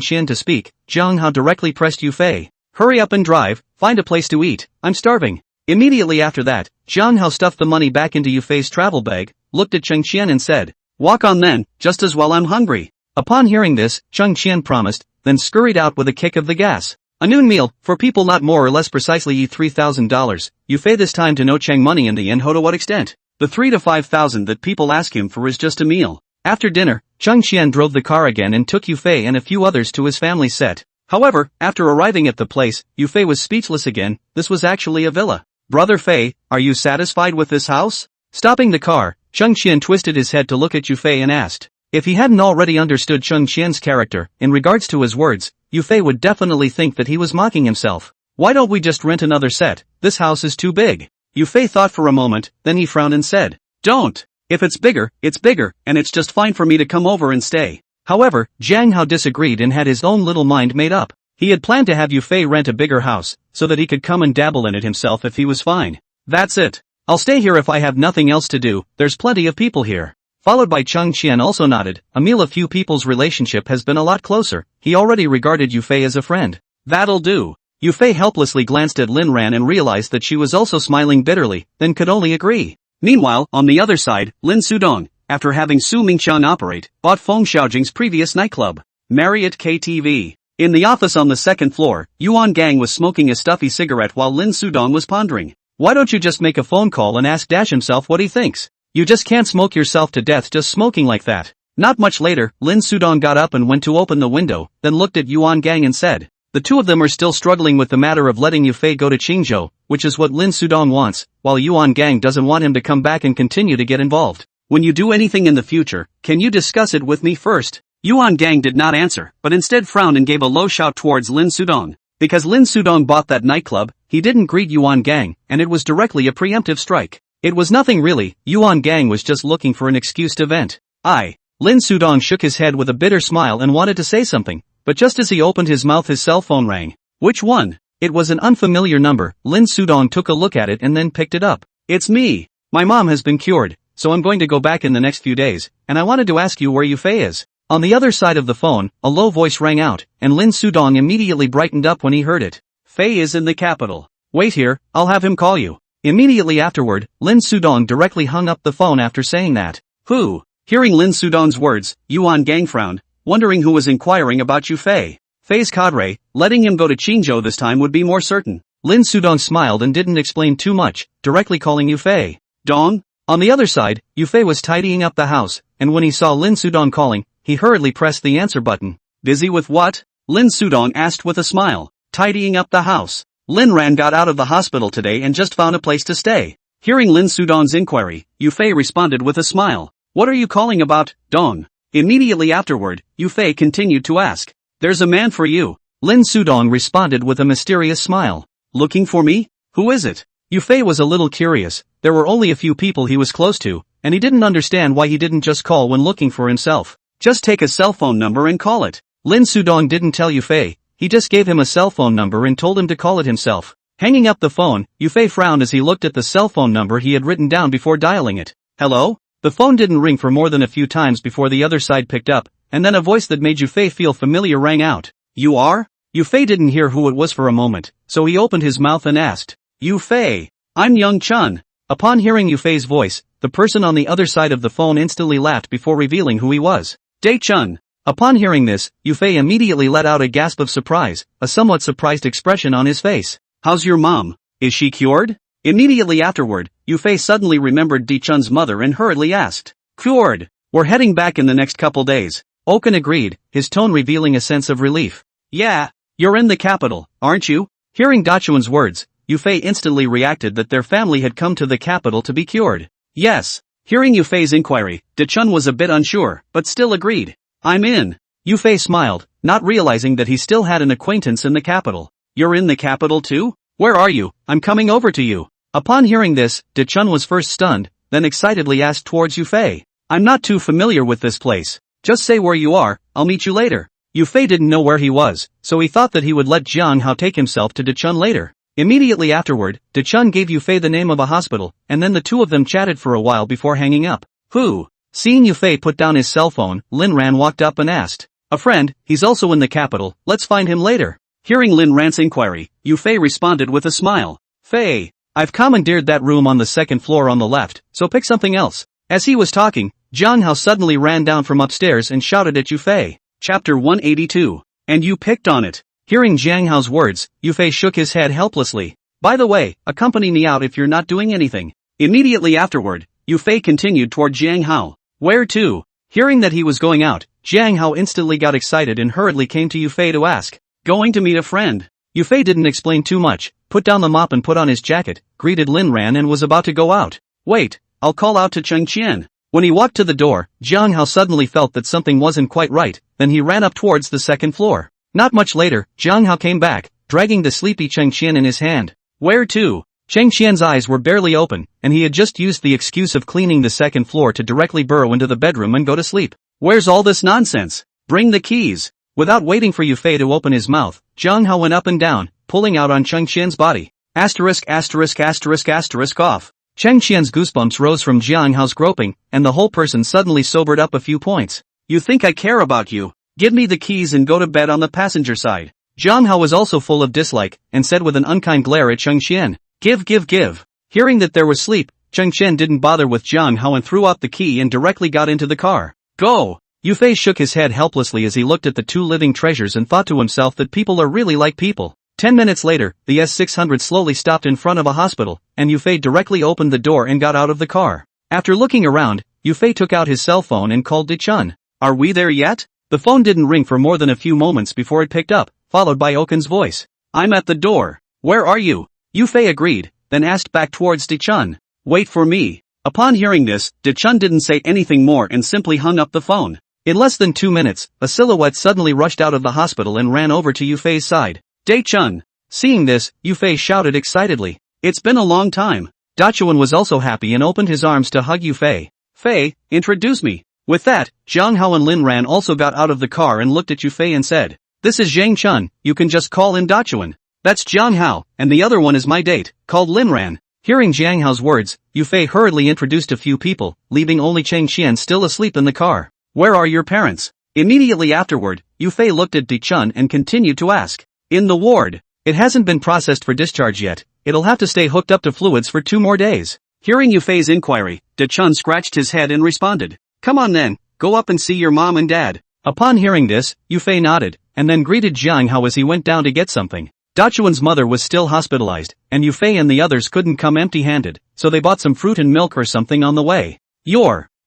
Qian to speak, Jiang Hao directly pressed Yufei. Hurry up and drive, find a place to eat, I'm starving. Immediately after that, Jiang Hao stuffed the money back into Yufei's travel bag, looked at Cheng Qian and said, walk on then, just as well I'm hungry. Upon hearing this, Cheng Qian promised, then scurried out with a kick of the gas. A noon meal, for people not more or less precisely $3,000, Yufei this time to no Cheng money in the end. How to what extent? The 3 to 5,000 that people ask him for is just a meal. After dinner, Cheng Qian drove the car again and took Yufei and a few others to his family set. However, after arriving at the place, Yufei was speechless again, this was actually a villa. Brother Fei, are you satisfied with this house? Stopping the car, Cheng Qian twisted his head to look at Yufei and asked. If he hadn't already understood Cheng Qian's character, in regards to his words, Yufei would definitely think that he was mocking himself. Why don't we just rent another set, this house is too big. Yufei thought for a moment, then he frowned and said. Don't. If it's bigger, and it's just fine for me to come over and stay. However, Jiang Hao disagreed and had his own little mind made up. He had planned to have Yufei rent a bigger house, so that he could come and dabble in it himself if he was fine. That's it. I'll stay here if I have nothing else to do, there's plenty of people here. Followed by Chung Qian also nodded. A few people's relationship has been a lot closer. He already regarded Yufei as a friend. That'll do. Yufei helplessly glanced at Lin Ran and realized that she was also smiling bitterly, then could only agree. Meanwhile, on the other side, Lin Sudong, after having Su Mingqiang operate, bought Feng Xiaojing's previous nightclub, Marriott KTV. In the office on the second floor, Yuan Gang was smoking a stuffy cigarette while Lin Sudong was pondering. Why don't you just make a phone call and ask Dash himself what he thinks? You just can't smoke yourself to death just smoking like that. Not much later, Lin Sudong got up and went to open the window, then looked at Yuan Gang and said, the two of them are still struggling with the matter of letting Yufei go to Qingzhou, which is what Lin Sudong wants, while Yuan Gang doesn't want him to come back and continue to get involved. When you do anything in the future, can you discuss it with me first? Yuan Gang did not answer, but instead frowned and gave a low shout towards Lin Sudong. Because Lin Sudong bought that nightclub, he didn't greet Yuan Gang, and it was directly a preemptive strike. It was nothing really, Yuan Gang was just looking for an excuse to vent. Lin Sudong shook his head with a bitter smile and wanted to say something, but just as he opened his mouth his cell phone rang. Which one? It was an unfamiliar number. Lin Sudong took a look at it and then picked it up. It's me. My mom has been cured, so I'm going to go back in the next few days, and I wanted to ask you where Yufei is. On the other side of the phone, a low voice rang out, and Lin Sudong immediately brightened up when he heard it. Fei is in the capital. Wait here, I'll have him call you. Immediately afterward, Lin Sudong directly hung up the phone after saying that. Who? Hearing Lin Sudong's words, Yuan Gang frowned, wondering who was inquiring about Yufei. Fei's cadre, letting him go to Qingzhou this time would be more certain. Lin Sudong smiled and didn't explain too much, directly calling Yufei. Dong? On the other side, Yufei was tidying up the house, and when he saw Lin Sudong calling, he hurriedly pressed the answer button. Busy with what? Lin Sudong asked with a smile. Tidying up the house. Lin Ran got out of the hospital today and just found a place to stay. Hearing Lin Sudong's inquiry, Yufei responded with a smile. What are you calling about, Dong? Immediately afterward, Yufei continued to ask. There's a man for you. Lin Sudong responded with a mysterious smile. Looking for me? Who is it? Yufei was a little curious. There were only a few people he was close to, and he didn't understand why he didn't just call when looking for himself. Just take a cell phone number and call it. Lin Sudong didn't tell Yufei. He just gave him a cell phone number and told him to call it himself. Hanging up the phone, Yufei frowned as he looked at the cell phone number he had written down before dialing it. Hello? The phone didn't ring for more than a few times before the other side picked up, and then a voice that made Yufei feel familiar rang out. You are? Yufei didn't hear who it was for a moment, so he opened his mouth and asked. Yufei. I'm Young Chun. Upon hearing Yufei's voice, the person on the other side of the phone instantly laughed before revealing who he was. Day Chun. Upon hearing this, Yufei immediately let out a gasp of surprise, a somewhat surprised expression on his face. How's your mom? Is she cured? Immediately afterward, Yufei suddenly remembered Di Chun's mother and hurriedly asked. Cured. We're heading back in the next couple days. Oken agreed, his tone revealing a sense of relief. Yeah, you're in the capital, aren't you? Hearing Dachuan's words, Yufei instantly reacted that their family had come to the capital to be cured. Yes. Hearing Yufei's inquiry, Di Chun was a bit unsure, but still agreed. I'm in. Yufei smiled, not realizing that he still had an acquaintance in the capital. You're in the capital too? Where are you? I'm coming over to you. Upon hearing this, Di Chun was first stunned, then excitedly asked towards Yufei. I'm not too familiar with this place. Just say where you are, I'll meet you later. Yufei didn't know where he was, so he thought that he would let Jiang Hao take himself to Di Chun later. Immediately afterward, Di Chun gave Yufei the name of a hospital, and then the two of them chatted for a while before hanging up. Who? Seeing Yufei put down his cell phone, Lin Ran walked up and asked. A friend, he's also in the capital, let's find him later. Hearing Lin Ran's inquiry, Yufei responded with a smile. Fei, I've commandeered that room on the second floor on the left, so pick something else. As he was talking, Jiang Hao suddenly ran down from upstairs and shouted at Yufei. Chapter 182. And you picked on it. Hearing Jiang Hao's words, Yufei shook his head helplessly. By the way, accompany me out if you're not doing anything. Immediately afterward, Yufei continued toward Jiang Hao. Where to? Hearing that he was going out, Jiang Hao instantly got excited and hurriedly came to Yufei to ask. Going to meet a friend. Yufei didn't explain too much, put down the mop and put on his jacket, greeted Lin Ran and was about to go out. Wait, I'll call out to Cheng Qian. When he walked to the door, Jiang Hao suddenly felt that something wasn't quite right, then he ran up towards the second floor. Not much later, Jiang Hao came back, dragging the sleepy Cheng Qian in his hand. Where to? Cheng Qian's eyes were barely open, and he had just used the excuse of cleaning the second floor to directly burrow into the bedroom and go to sleep. Where's all this nonsense? Bring the keys. Without waiting for Yufei to open his mouth, Jiang Hao went up and down, pulling out on Cheng Qian's body. Off. Cheng Qian's goosebumps rose from Jiang Hao's groping, and the whole person suddenly sobered up a few points. You think I care about you? Give me the keys and go to bed on the passenger side. Jiang Hao was also full of dislike, and said with an unkind glare at Cheng Qian, Give. Hearing that there was sleep, Cheng Qian didn't bother with Jiang Hao and threw out the key and directly got into the car. Go! Yu Fei shook his head helplessly as he looked at the two living treasures and thought to himself that people are really like people. 10 minutes later, the S-600 slowly stopped in front of a hospital, and Yu Fei directly opened the door and got out of the car. After looking around, Yu Fei took out his cell phone and called Dichun. Are we there yet? The phone didn't ring for more than a few moments before it picked up, followed by Okun's voice. I'm at the door. Where are you? Yu Fei agreed, then asked back towards Dichun. Wait for me. Upon hearing this, Dichun didn't say anything more and simply hung up the phone. In less than 2 minutes, a silhouette suddenly rushed out of the hospital and ran over to Yu Fei's side. Dai-chun! Seeing this, Yu Fei shouted excitedly. It's been a long time. Dachuan was also happy and opened his arms to hug Yu Fei. Fei, introduce me. With that, Jiang Hao and Lin Ran also got out of the car and looked at Yu Fei and said, This is Zhang Chun, you can just call him Dachuan. That's Jiang Hao, and the other one is my date, called Lin Ran. Hearing Jiang Hao's words, Yu Fei hurriedly introduced a few people, leaving only Cheng Qian still asleep in the car. Where are your parents? Immediately afterward, Yu Fei looked at Dichun and continued to ask. In the ward. It hasn't been processed for discharge yet, it'll have to stay hooked up to fluids for 2 more days. Hearing Yu Fei's inquiry, Dichun scratched his head and responded. Come on then, go up and see your mom and dad. Upon hearing this, Yu Fei nodded, and then greeted Jiang Hao as he went down to get something. Dachuan's mother was still hospitalized, and Yu Fei and the others couldn't come empty-handed, so they bought some fruit and milk or something on the way.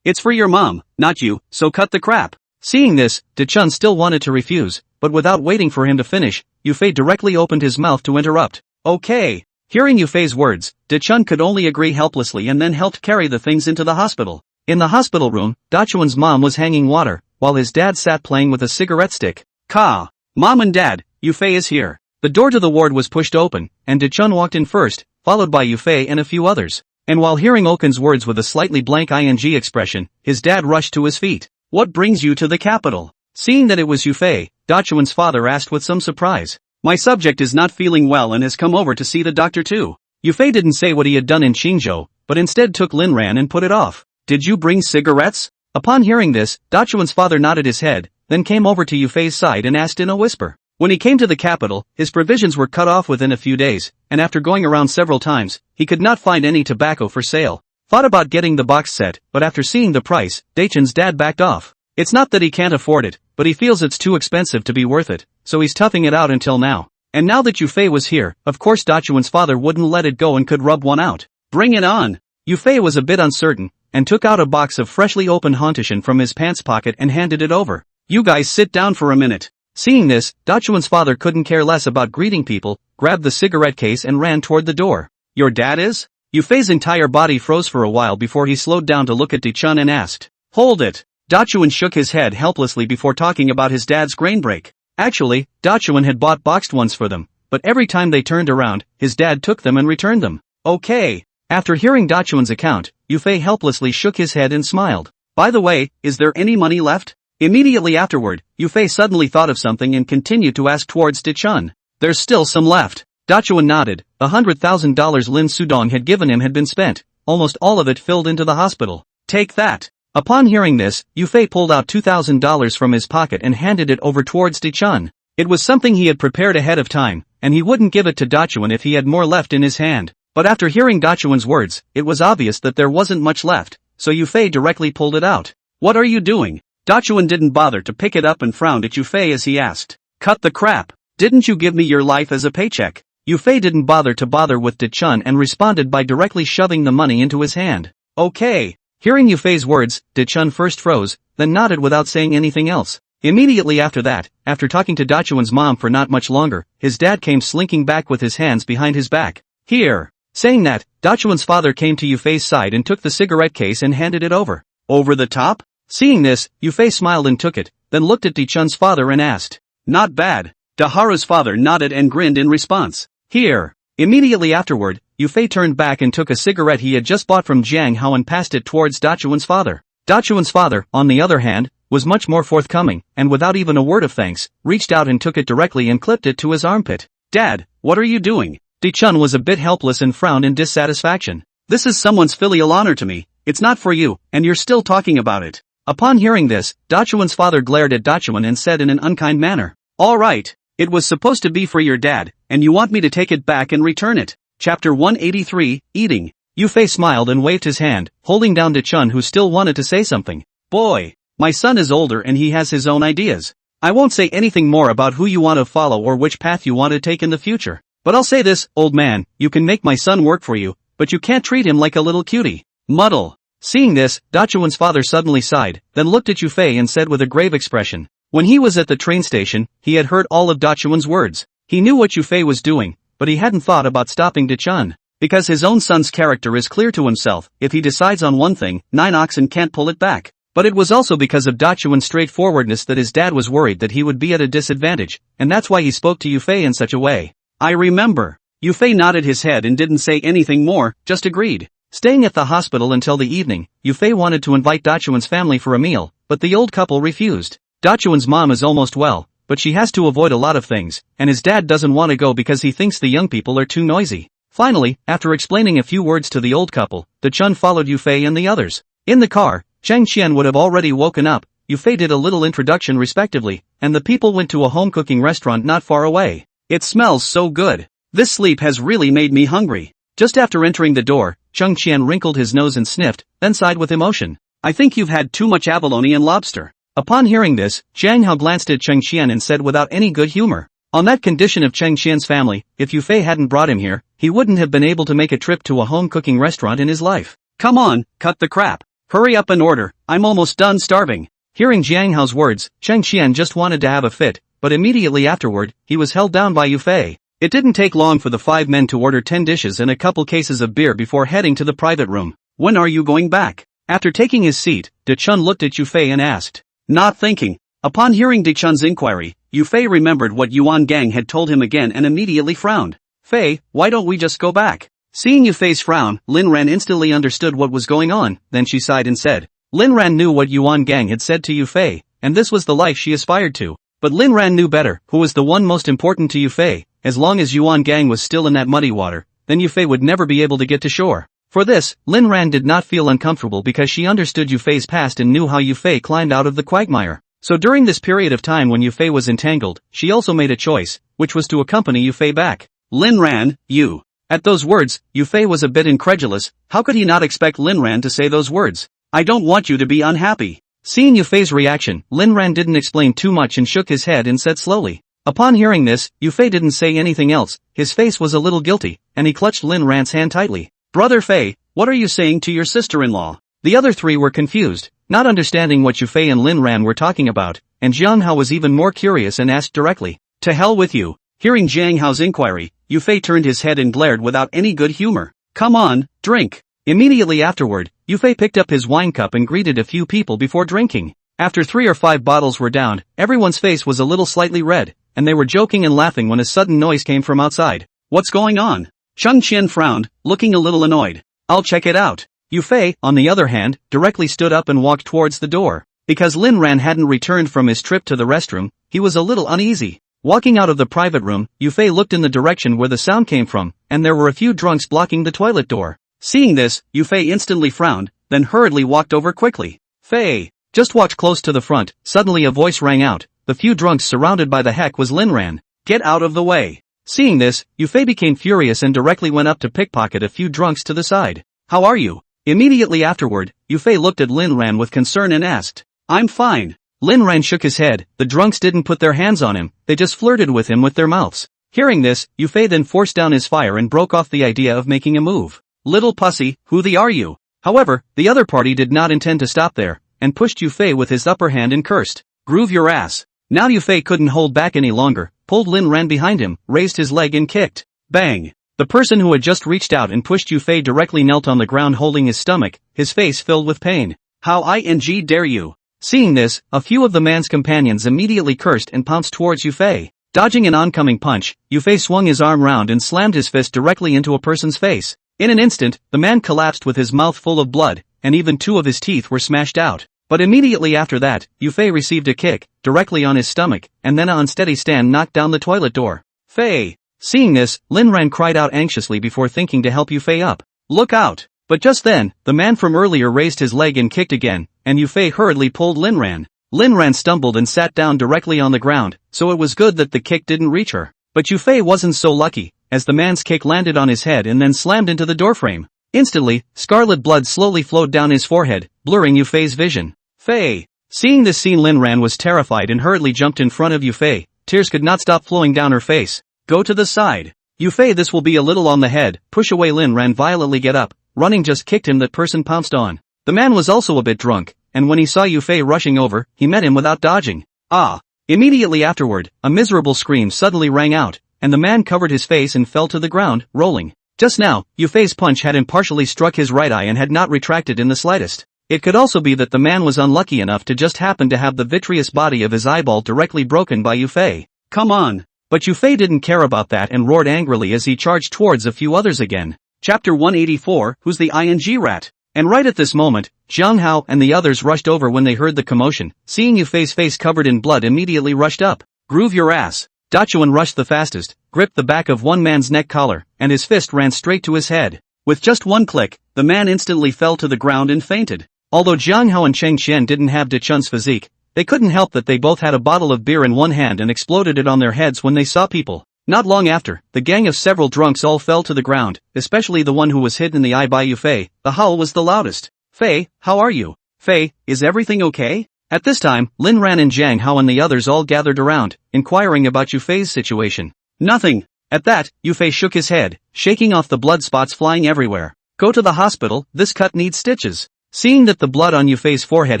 It's for your mom, not you, so cut the crap. Seeing this, Dichun still wanted to refuse, but without waiting for him to finish, Yu Fei directly opened his mouth to interrupt. Okay. Hearing Yu Fei's words, Dichun could only agree helplessly and then helped carry the things into the hospital. In the hospital room, Dachuan's mom was hanging water, while his dad sat playing with a cigarette stick. Mom and Dad, Yu Fei is here. The door to the ward was pushed open, and Dichun walked in first, followed by Yu Fei and a few others. And while hearing Okun's words with a slightly blank ing expression, his dad rushed to his feet. What brings you to the capital? Seeing that it was Yu Fei, Dachuan's father asked with some surprise. My subject is not feeling well and has come over to see the doctor too. Yu Fei didn't say what he had done in Qingzhou, but instead took Lin Ran and put it off. Did you bring cigarettes? Upon hearing this, Dachuan's father nodded his head, then came over to Yu Fei's side and asked in a whisper. When he came to the capital, his provisions were cut off within a few days, and after going around several times, he could not find any tobacco for sale. Thought about getting the box set, but after seeing the price, Daichun's dad backed off. It's not that he can't afford it, but he feels it's too expensive to be worth it, so he's toughing it out until now. And now that Yu Fei was here, of course Dachuan's father wouldn't let it go and could rub one out. Bring it on! Yu Fei was a bit uncertain, and took out a box of freshly opened Hontishan from his pants pocket and handed it over. You guys sit down for a minute. Seeing this, Dachuan's father couldn't care less about greeting people, grabbed the cigarette case and ran toward the door. Your dad is? Yu Fei's entire body froze for a while before he slowed down to look at Dichun and asked. Hold it! Dachuan shook his head helplessly before talking about his dad's grain break. Actually, Dachuan had bought boxed ones for them, but every time they turned around, his dad took them and returned them. Okay. After hearing Dachuan's account, Yu Fei helplessly shook his head and smiled. By the way, is there any money left? Immediately afterward, Yu Fei suddenly thought of something and continued to ask towards Dichun. There's still some left. Dachuan nodded. $100,000 Lin Sudong had given him had been spent, almost all of it filled into the hospital. Take that. Upon hearing this, Yu Fei pulled out $2,000 from his pocket and handed it over towards Dichun. It was something he had prepared ahead of time, and he wouldn't give it to Dachuan if he had more left in his hand. But after hearing Dachuan's words, it was obvious that there wasn't much left, so Yu Fei directly pulled it out. What are you doing? Dachuan didn't bother to pick it up and frowned at Yu Fei as he asked. Cut the crap. Didn't you give me your life as a paycheck? Yu Fei didn't bother with Dichun and responded by directly shoving the money into his hand. Okay. Hearing Yu Fei's words, Dichun first froze, then nodded without saying anything else. Immediately after that, after talking to Dachuan's mom for not much longer, his dad came slinking back with his hands behind his back. Here. Saying that, Dachuan's father came to Yu Fei's side and took the cigarette case and handed it over. Over the top? Seeing this, Yu Fei smiled and took it, then looked at Dichun's father and asked. Not bad. Daharu's father nodded and grinned in response. Here. Immediately afterward, Yu Fei turned back and took a cigarette he had just bought from Jiang Hao and passed it towards Dachuan's father. Dachuan's father, on the other hand, was much more forthcoming, and without even a word of thanks, reached out and took it directly and clipped it to his armpit. Dad, what are you doing? Di-chun was a bit helpless and frowned in dissatisfaction. This is someone's filial honor to me, it's not for you, and you're still talking about it. Upon hearing this, Dachuan's father glared at Dachuan and said in an unkind manner, Alright, it was supposed to be for your dad, and you want me to take it back and return it. Chapter 183, Eating. Yufei smiled and waved his hand, holding down Di-chun who still wanted to say something. Boy, my son is older and he has his own ideas. I won't say anything more about who you want to follow or which path you want to take in the future. But I'll say this, old man, you can make my son work for you, but you can't treat him like a little cutie. Muddle. Seeing this, Dachuan's father suddenly sighed, then looked at Yufei and said with a grave expression. When he was at the train station, he had heard all of Dachuan's words. He knew what Yufei was doing, but he hadn't thought about stopping Di-chun. Because his own son's character is clear to himself, if he decides on one thing, 9 oxen can't pull it back. But it was also because of Dachuan's straightforwardness that his dad was worried that he would be at a disadvantage, and that's why he spoke to Yufei in such a way. I remember. Yufei nodded his head and didn't say anything more, just agreed. Staying at the hospital until the evening, Yufei wanted to invite Dachuan's family for a meal, but the old couple refused. Dachuan's mom is almost well, but she has to avoid a lot of things, and his dad doesn't want to go because he thinks the young people are too noisy. Finally, after explaining a few words to the old couple, Di-chun followed Yufei and the others. In the car, Chang Qian would have already woken up. Yufei did a little introduction respectively, and the people went to a home cooking restaurant not far away. It smells so good. This sleep has really made me hungry. Just after entering the door, Chang Qian wrinkled his nose and sniffed, then sighed with emotion. I think you've had too much abalone and lobster. Upon hearing this, Zhang Hao glanced at Chang Qian and said without any good humor. On that condition of Chang Qian's family, if Yufei hadn't brought him here, he wouldn't have been able to make a trip to a home cooking restaurant in his life. Come on, cut the crap. Hurry up and order, I'm almost done starving. Hearing Jiang Hao's words, Chang Qian just wanted to have a fit, but immediately afterward, he was held down by Yufei. It didn't take long for the 5 men to order 10 dishes and a couple cases of beer before heading to the private room. When are you going back? After taking his seat, Di-chun looked at Yufei and asked. Not thinking. Upon hearing Di-chun's inquiry, Yufei remembered what Yuan Gang had told him again and immediately frowned. Fei, why don't we just go back? Seeing Yufei's frown, Lin Ran instantly understood what was going on, then she sighed and said. Lin Ran knew what Yuan Gang had said to Yufei, and this was the life she aspired to. But Lin Ran knew better, who was the one most important to Yufei. As long as Yuan Gang was still in that muddy water, then Yufei would never be able to get to shore. For this, Lin Ran did not feel uncomfortable because she understood Yufei's past and knew how Yufei climbed out of the quagmire. So during this period of time when Yufei was entangled, she also made a choice, which was to accompany Yufei back. Lin Ran, you. At those words, Yufei was a bit incredulous. How could he not expect Lin Ran to say those words? I don't want you to be unhappy. Seeing Yufei's reaction, Lin Ran didn't explain too much and shook his head and said slowly. Upon hearing this, Yufei didn't say anything else. His face was a little guilty, and he clutched Lin Ran's hand tightly. Brother Fei, what are you saying to your sister-in-law? The other 3 were confused, not understanding what Yufei and Lin Ran were talking about, and Jiang Hao was even more curious and asked directly. To hell with you. Hearing Jiang Hao's inquiry, Yufei turned his head and glared without any good humor. Come on, drink. Immediately afterward, Yufei picked up his wine cup and greeted a few people before drinking. After 3 or 5 bottles were downed, everyone's face was a little slightly red, and they were joking and laughing when a sudden noise came from outside. What's going on? Chang Qian frowned, looking a little annoyed. I'll check it out. Yufei, on the other hand, directly stood up and walked towards the door. Because Lin Ran hadn't returned from his trip to the restroom, he was a little uneasy. Walking out of the private room, Yufei looked in the direction where the sound came from, and there were a few drunks blocking the toilet door. Seeing this, Yufei instantly frowned, then hurriedly walked over quickly. Fei, just walked close to the front. Suddenly a voice rang out. The few drunks surrounded by the heck was Lin Ran. Get out of the way. Seeing this, Yufei became furious and directly went up to pickpocket a few drunks to the side. How are you? Immediately afterward, Yufei looked at Lin Ran with concern and asked. I'm fine. Lin Ran shook his head. The drunks didn't put their hands on him, they just flirted with him with their mouths. Hearing this, Yufei then forced down his fire and broke off the idea of making a move. Little pussy, who the are you? However, the other party did not intend to stop there, and pushed Yufei with his upper hand and cursed. Groove your ass. Now Yufei couldn't hold back any longer, pulled Lin Ran behind him, raised his leg and kicked. Bang! The person who had just reached out and pushed Yufei directly knelt on the ground holding his stomach, his face filled with pain. How dare you? Seeing this, a few of the man's companions immediately cursed and pounced towards Yufei. Dodging an oncoming punch, Yufei swung his arm round and slammed his fist directly into a person's face. In an instant, the man collapsed with his mouth full of blood, and even 2 of his teeth were smashed out. But immediately after that, Yufei received a kick, directly on his stomach, and then an unsteady stand knocked down the toilet door. Fei! Seeing this, Lin Ran cried out anxiously before thinking to help Yufei up. Look out! But just then, the man from earlier raised his leg and kicked again, and Yufei hurriedly pulled Lin Ran. Lin Ran stumbled and sat down directly on the ground, so it was good that the kick didn't reach her. But Yufei wasn't so lucky, as the man's kick landed on his head and then slammed into the doorframe. Instantly, scarlet blood slowly flowed down his forehead, blurring Yufei's vision. Fei! Seeing this scene, Lin Ran was terrified and hurriedly jumped in front of Yufei. Tears could not stop flowing down her face. Go to the side. Yufei, this will be a little on the head. Push away. Lin Ran violently get up. Running just kicked him. That person pounced on. The man was also a bit drunk, and when he saw Yufei rushing over, he met him without dodging. Ah! Immediately afterward, a miserable scream suddenly rang out, and the man covered his face and fell to the ground, rolling. Just now, Yufei's punch had impartially struck his right eye and had not retracted in the slightest. It could also be that the man was unlucky enough to just happen to have the vitreous body of his eyeball directly broken by Yufei. Come on! But Yufei didn't care about that and roared angrily as he charged towards a few others again. Chapter 184, Who's the ING rat? And right at this moment, Jiang Hao and the others rushed over when they heard the commotion. Seeing Yufei's face covered in blood, immediately rushed up. Groove your ass. Dachuan rushed the fastest, gripped the back of one man's neck collar, and his fist ran straight to his head. With just one click, the man instantly fell to the ground and fainted. Although Jiang Hao and Cheng Qian didn't have Dachun's physique, they couldn't help that they both had a bottle of beer in one hand and exploded it on their heads when they saw people. Not long after, the gang of several drunks all fell to the ground, especially the one who was hit in the eye by Yufei. The howl was the loudest. Fei, how are you? Fei, is everything okay? At this time, Lin Ran and Jiang Hao and the others all gathered around, inquiring about Yufei's situation. Nothing. At that, Yufei shook his head, shaking off the blood spots flying everywhere. Go to the hospital, this cut needs stitches. Seeing that the blood on Yufei's forehead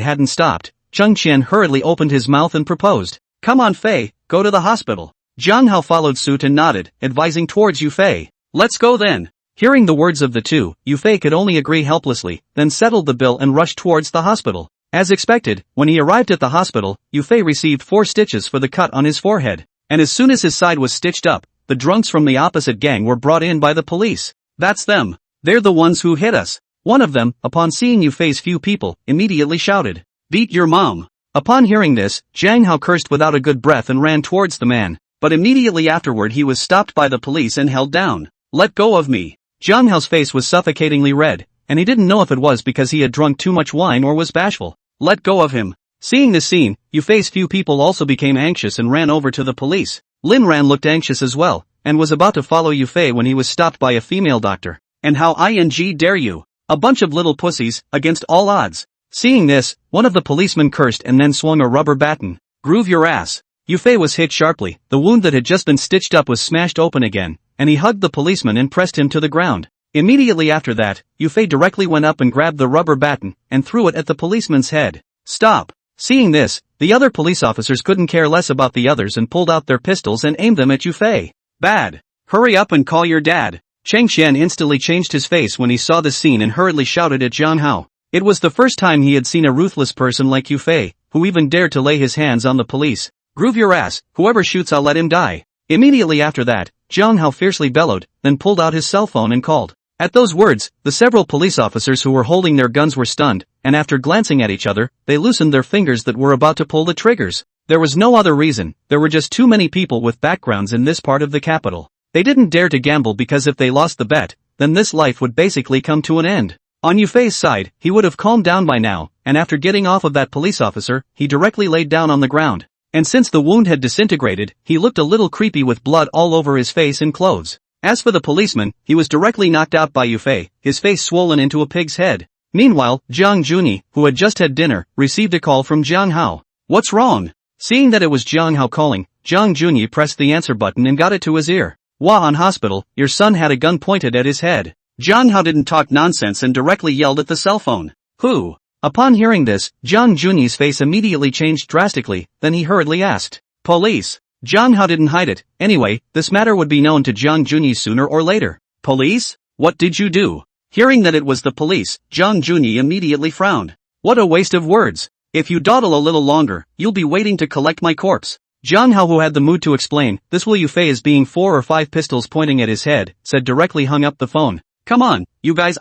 hadn't stopped, Cheng Qian hurriedly opened his mouth and proposed. Come on Fei, go to the hospital. Jiang Hao followed suit and nodded, advising towards Yufei. Let's go then. Hearing the words of the two, Yufei could only agree helplessly, then settled the bill and rushed towards the hospital. As expected, when he arrived at the hospital, Yufei received 4 stitches for the cut on his forehead. And as soon as his side was stitched up, the drunks from the opposite gang were brought in by the police. That's them. They're the ones who hit us. One of them, upon seeing Yufei's few people, immediately shouted, Beat your mom. Upon hearing this, Jiang Hao cursed without a good breath and ran towards the man. But immediately afterward he was stopped by the police and held down. Let go of me. Jiang Hao's face was suffocatingly red, and he didn't know if it was because he had drunk too much wine or was bashful. Let go of him. Seeing this scene, Yufei's few people also became anxious and ran over to the police. Lin Ran looked anxious as well, and was about to follow Yufei when he was stopped by a female doctor. And how dare you? A bunch of little pussies, against all odds. Seeing this, one of the policemen cursed and then swung a rubber baton. Groove your ass. Yufei was hit sharply, the wound that had just been stitched up was smashed open again, and he hugged the policeman and pressed him to the ground. Immediately after that, Yufei directly went up and grabbed the rubber baton, and threw it at the policeman's head. Stop! Seeing this, the other police officers couldn't care less about the others and pulled out their pistols and aimed them at Yufei. Bad! Hurry up and call your dad! Cheng Qian instantly changed his face when he saw this scene and hurriedly shouted at Jiang Hao. It was the first time he had seen a ruthless person like Yufei, who even dared to lay his hands on the police. Groove your ass, whoever shoots I'll let him die. Immediately after that, Jiang Hao fiercely bellowed, then pulled out his cell phone and called. At those words, the several police officers who were holding their guns were stunned, and after glancing at each other, they loosened their fingers that were about to pull the triggers. There was no other reason, there were just too many people with backgrounds in this part of the capital. They didn't dare to gamble because if they lost the bet, then this life would basically come to an end. On Yufei's side, he would have calmed down by now, and after getting off of that police officer, he directly laid down on the ground. And since the wound had disintegrated, he looked a little creepy with blood all over his face and clothes. As for the policeman, he was directly knocked out by Yufei, his face swollen into a pig's head. Meanwhile, Jiang Junyi, who had just had dinner, received a call from Jiang Hao. What's wrong? Seeing that it was Jiang Hao calling, Jiang Junyi pressed the answer button and got it to his ear. On hospital, your son had a gun pointed at his head. Jiang Hao didn't talk nonsense and directly yelled at the cell phone. Who? Upon hearing this, Jiang Junyi's face immediately changed drastically, then he hurriedly asked. Police. Jiang Hao didn't hide it. Anyway, this matter would be known to Jiang Junyi sooner or later. Police? What did you do? Hearing that it was the police, Jiang Junyi immediately frowned. What a waste of words. If you dawdle a little longer, you'll be waiting to collect my corpse. Jiang Hao, who had the mood to explain, this will Yufei as being 4 or 5 pistols pointing at his head, said directly hung up the phone. Come on, you guys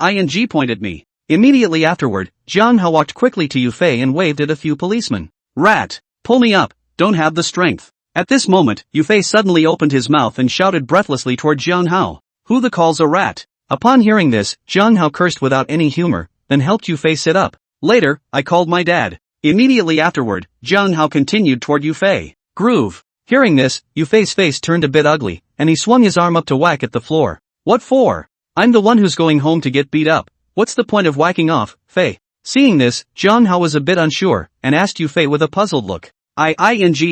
point at me. Immediately afterward, Jiang Hao walked quickly to Yufei and waved at a few policemen. Rat! Pull me up, don't have the strength. At this moment, Yufei suddenly opened his mouth and shouted breathlessly toward Jiang Hao. Who the calls a rat? Upon hearing this, Jiang Hao cursed without any humor, then helped Yufei sit up. Later, I called my dad. Immediately afterward, Jiang Hao continued toward Yufei. Groove. Hearing this, Yufei's face turned a bit ugly, and he swung his arm up to whack at the floor. What for? I'm the one who's going home to get beat up. What's the point of whacking off, Fei? Seeing this, Jiang Hao was a bit unsure, and asked Yufei with a puzzled look. I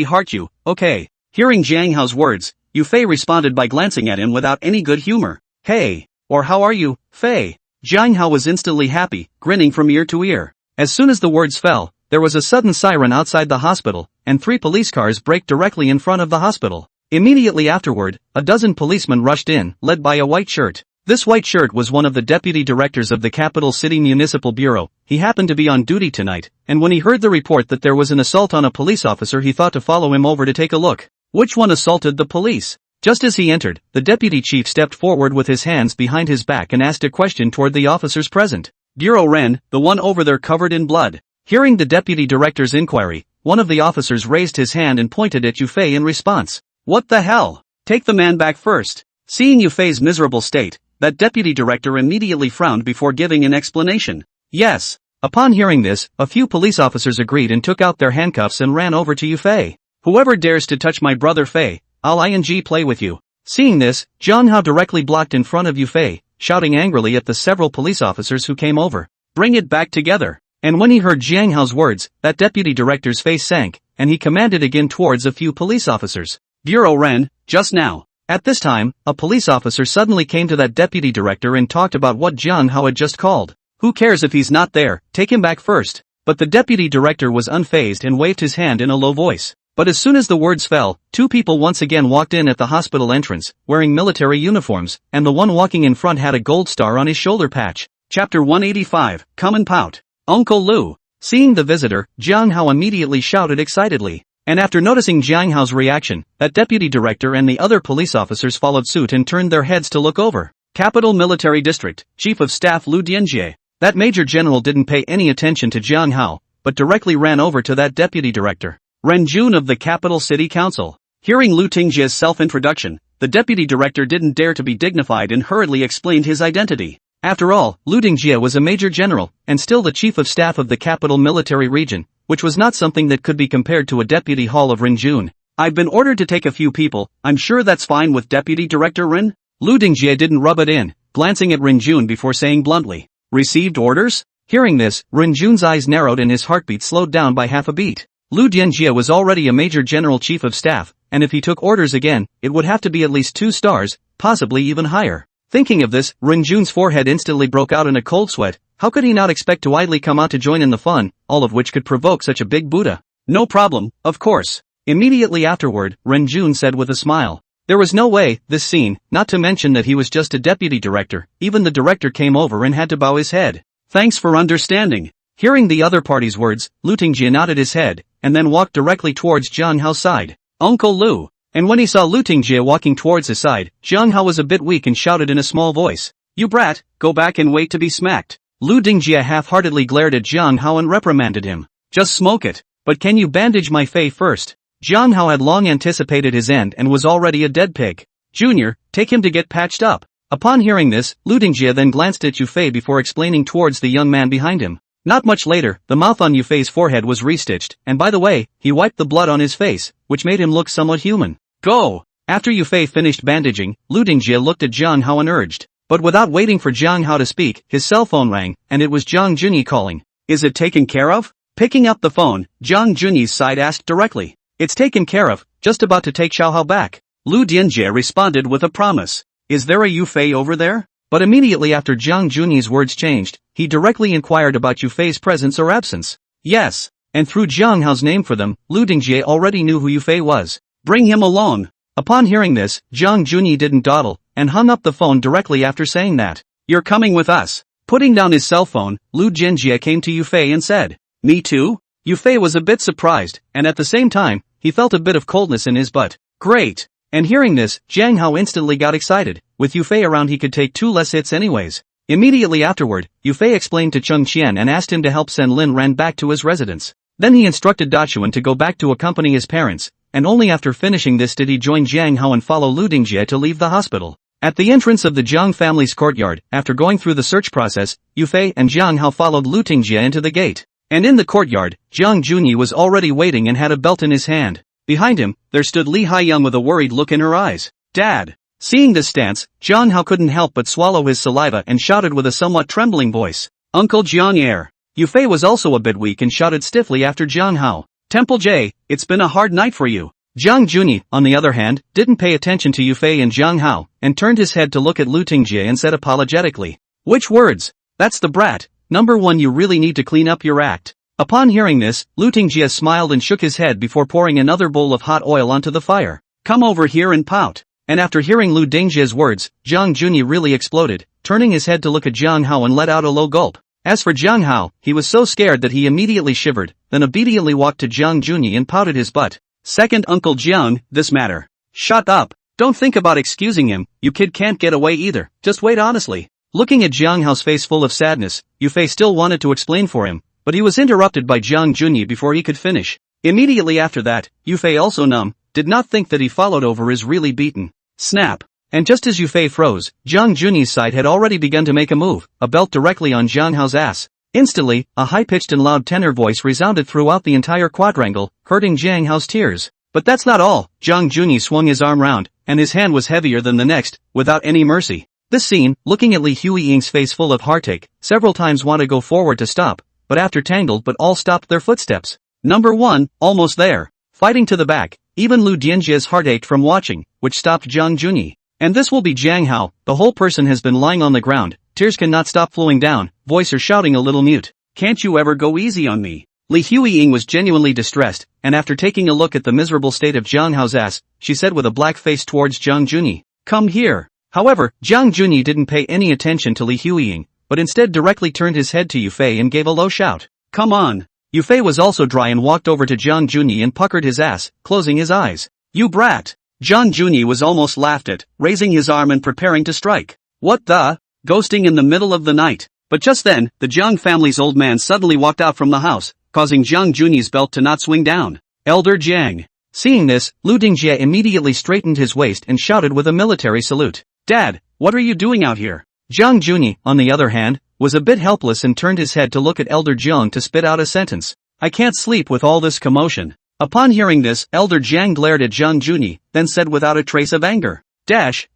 heart you, okay. Hearing Jiang Hao's words, Yufei responded by glancing at him without any good humor. Hey, or how are you, Fei? Jiang Hao was instantly happy, grinning from ear to ear. As soon as the words fell, there was a sudden siren outside the hospital, and 3 police cars braked directly in front of the hospital. Immediately afterward, a dozen policemen rushed in, led by a white shirt. This white shirt was one of the deputy directors of the Capital City Municipal Bureau. He happened to be on duty tonight, and when he heard the report that there was an assault on a police officer, he thought to follow him over to take a look. Which one assaulted the police? Just as he entered, the deputy chief stepped forward with his hands behind his back and asked a question toward the officers present. Bureau Ren, the one over there covered in blood. Hearing the deputy director's inquiry, one of the officers raised his hand and pointed at Yufei in response. What the hell? Take the man back first. Seeing Yufei's miserable state, that deputy director immediately frowned before giving an explanation. Yes. Upon hearing this, a few police officers agreed and took out their handcuffs and ran over to Yufei. Whoever dares to touch my brother Fei, I'll play with you. Seeing this, Jiang Hao directly blocked in front of Yufei, shouting angrily at the several police officers who came over. Bring it back together. And when he heard Jiang Hao's words, that deputy director's face sank, and he commanded again towards a few police officers. Bureau Ren, just now. At this time, a police officer suddenly came to that deputy director and talked about what Jiang Hao had just called. Who cares if he's not there, take him back first. But the deputy director was unfazed and waved his hand in a low voice. But as soon as the words fell, 2 people once again walked in at the hospital entrance, wearing military uniforms, and the one walking in front had a gold star on his shoulder patch. Chapter 185, Come and Pout. Uncle Lu. Seeing the visitor, Jiang Hao immediately shouted excitedly. And after noticing Jiang Hao's reaction, that deputy director and the other police officers followed suit and turned their heads to look over. Capital Military District, Chief of Staff Lu Dianjie. That major general didn't pay any attention to Jiang Hao, but directly ran over to that deputy director. Ren Jun of the Capital City Council. Hearing Lu Tingjie's self-introduction, the deputy director didn't dare to be dignified and hurriedly explained his identity. After all, Lu Tingjie was a major general, and still the chief of staff of the Capital Military Region, which was not something that could be compared to a deputy hall of Ren Jun. I've been ordered to take a few people, I'm sure that's fine with Deputy Director Ren? Lu Tingjie didn't rub it in, glancing at Ren Jun before saying bluntly. Received orders? Hearing this, Ren Jun's eyes narrowed and his heartbeat slowed down by half a beat. Lu Dianjie was already a major general chief of staff, and if he took orders again, it would have to be at least 2 stars, possibly even higher. Thinking of this, Ren Jun's forehead instantly broke out in a cold sweat. How could he not expect to idly come out to join in the fun, all of which could provoke such a big Buddha? No problem, of course. Immediately afterward, Ren Jun said with a smile. There was no way, this scene, not to mention that he was just a deputy director, even the director came over and had to bow his head. Thanks for understanding. Hearing the other party's words, Lu Tingjie nodded his head, and then walked directly towards Jiang Hao's side. Uncle Lu. And when he saw Lu Tingjie walking towards his side, Jiang Hao was a bit weak and shouted in a small voice. You brat, go back and wait to be smacked. Lu Tingjie half-heartedly glared at Jiang Hao and reprimanded him. Just smoke it. But can you bandage my Fei first? Jiang Hao had long anticipated his end and was already a dead pig. Junior, take him to get patched up. Upon hearing this, Lu Tingjie then glanced at Yufei before explaining towards the young man behind him. Not much later, the mouth on Yufei's forehead was restitched, and by the way, he wiped the blood on his face, which made him look somewhat human. Go! After Yufei finished bandaging, Lu Tingjie looked at Jiang Hao and urged. But without waiting for Jiang Hao to speak, his cell phone rang, and it was Jiang Junyi calling. Is it taken care of? Picking up the phone, Jiang Junyi's side asked directly. It's taken care of, just about to take Xiao Hao back. Lu Dianjie responded with a promise. Is there a Yufei over there? But immediately after Jiang Junyi's words changed, he directly inquired about Yufei's presence or absence. Yes. And through Jiang Hao's name for them, Lu Tingjie already knew who Yufei was. Bring him along. Upon hearing this, Jiang Junyi didn't dawdle, and hung up the phone directly after saying that. You're coming with us. Putting down his cell phone, Lu Dianjie came to Yufei and said, Me too? Yufei was a bit surprised, and at the same time, he felt a bit of coldness in his butt. Great. And hearing this, Jiang Hao instantly got excited. With Yufei around he could take 2 less hits anyways. Immediately afterward, Yufei explained to Cheng Qian and asked him to help send Lin Ran back to his residence. Then he instructed Dachuan to go back to accompany his parents, and only after finishing this did he join Jiang Hao and follow Lu Dingjie to leave the hospital. At the entrance of the Jiang family's courtyard, after going through the search process, Yu Fei and Jiang Hao followed Lu Dingjie into the gate. And in the courtyard, Jiang Junyi was already waiting and had a belt in his hand. Behind him, there stood Li Haiyang with a worried look in her eyes. "Dad!" Seeing this stance, Jiang Hao couldn't help but swallow his saliva and shouted with a somewhat trembling voice, "Uncle Jiang Air." Yu Fei was also a bit weak and shouted stiffly after Jiang Hao, "Temple J, it's been a hard night for you." Jiang Junyi, on the other hand, didn't pay attention to Yu Fei and Jiang Hao, and turned his head to look at Lu Dingjie and said apologetically, "Which words? That's the brat. Number one, you really need to clean up your act." Upon hearing this, Lu Dingjie smiled and shook his head before pouring another bowl of hot oil onto the fire. "Come over here and pout." And after hearing Lu Dingjie's words, Jiang Junyi really exploded, turning his head to look at Jiang Hao and let out a low gulp. As for Jiang Hao, he was so scared that he immediately shivered, then obediently walked to Jiang Junyi and pouted his butt. "Second Uncle Jiang, this matter." "Shut up. Don't think about excusing him, you kid can't get away either, just wait honestly." Looking at Jiang Hao's face full of sadness, Yu Fei still wanted to explain for him, but he was interrupted by Jiang Junyi before he could finish. Immediately after that, Yu Fei, also numb, did not think that he followed over is really beaten. Snap! And just as Yu Fei froze, Jiang Junyi's side had already begun to make a move, a belt directly on Jiang Hao's ass. Instantly, a high-pitched and loud tenor voice resounded throughout the entire quadrangle, hurting Jiang Hao's tears. But that's not all. Jiang Junyi swung his arm round, and his hand was heavier than the next, without any mercy. This scene, looking at Li Huiying's face full of heartache, several times wanted to go forward to stop, but after tangled but all stopped their footsteps. Number 1, almost there. Fighting to the back, even Lu Dingjie's heart ached from watching, which stopped Jiang Junyi. And this will be Jiang Hao, the whole person has been lying on the ground, tears cannot stop flowing down, voice are shouting a little mute. "Can't you ever go easy on me?" Li Huiying was genuinely distressed, and after taking a look at the miserable state of Jiang Hao's ass, she said with a black face towards Jiang Junyi, "Come here." However, Jiang Junyi didn't pay any attention to Li Huiying, but instead directly turned his head to Yu Fei and gave a low shout. "Come on." Yu Fei was also dry and walked over to Jiang Junyi and puckered his ass, closing his eyes. "You brat." Jiang Junyi was almost laughed at, raising his arm and preparing to strike. "What the? Ghosting in the middle of the night." But just then, the Jiang family's old man suddenly walked out from the house, causing Jiang Junyi's belt to not swing down. "Elder Jiang." Seeing this, Lu Dingjie immediately straightened his waist and shouted with a military salute, "Dad, what are you doing out here?" Jiang Junyi, on the other hand, was a bit helpless and turned his head to look at Elder Jiang to spit out a sentence. "I can't sleep with all this commotion." Upon hearing this, Elder Jiang glared at Jiang Junyi, then said without a trace of anger,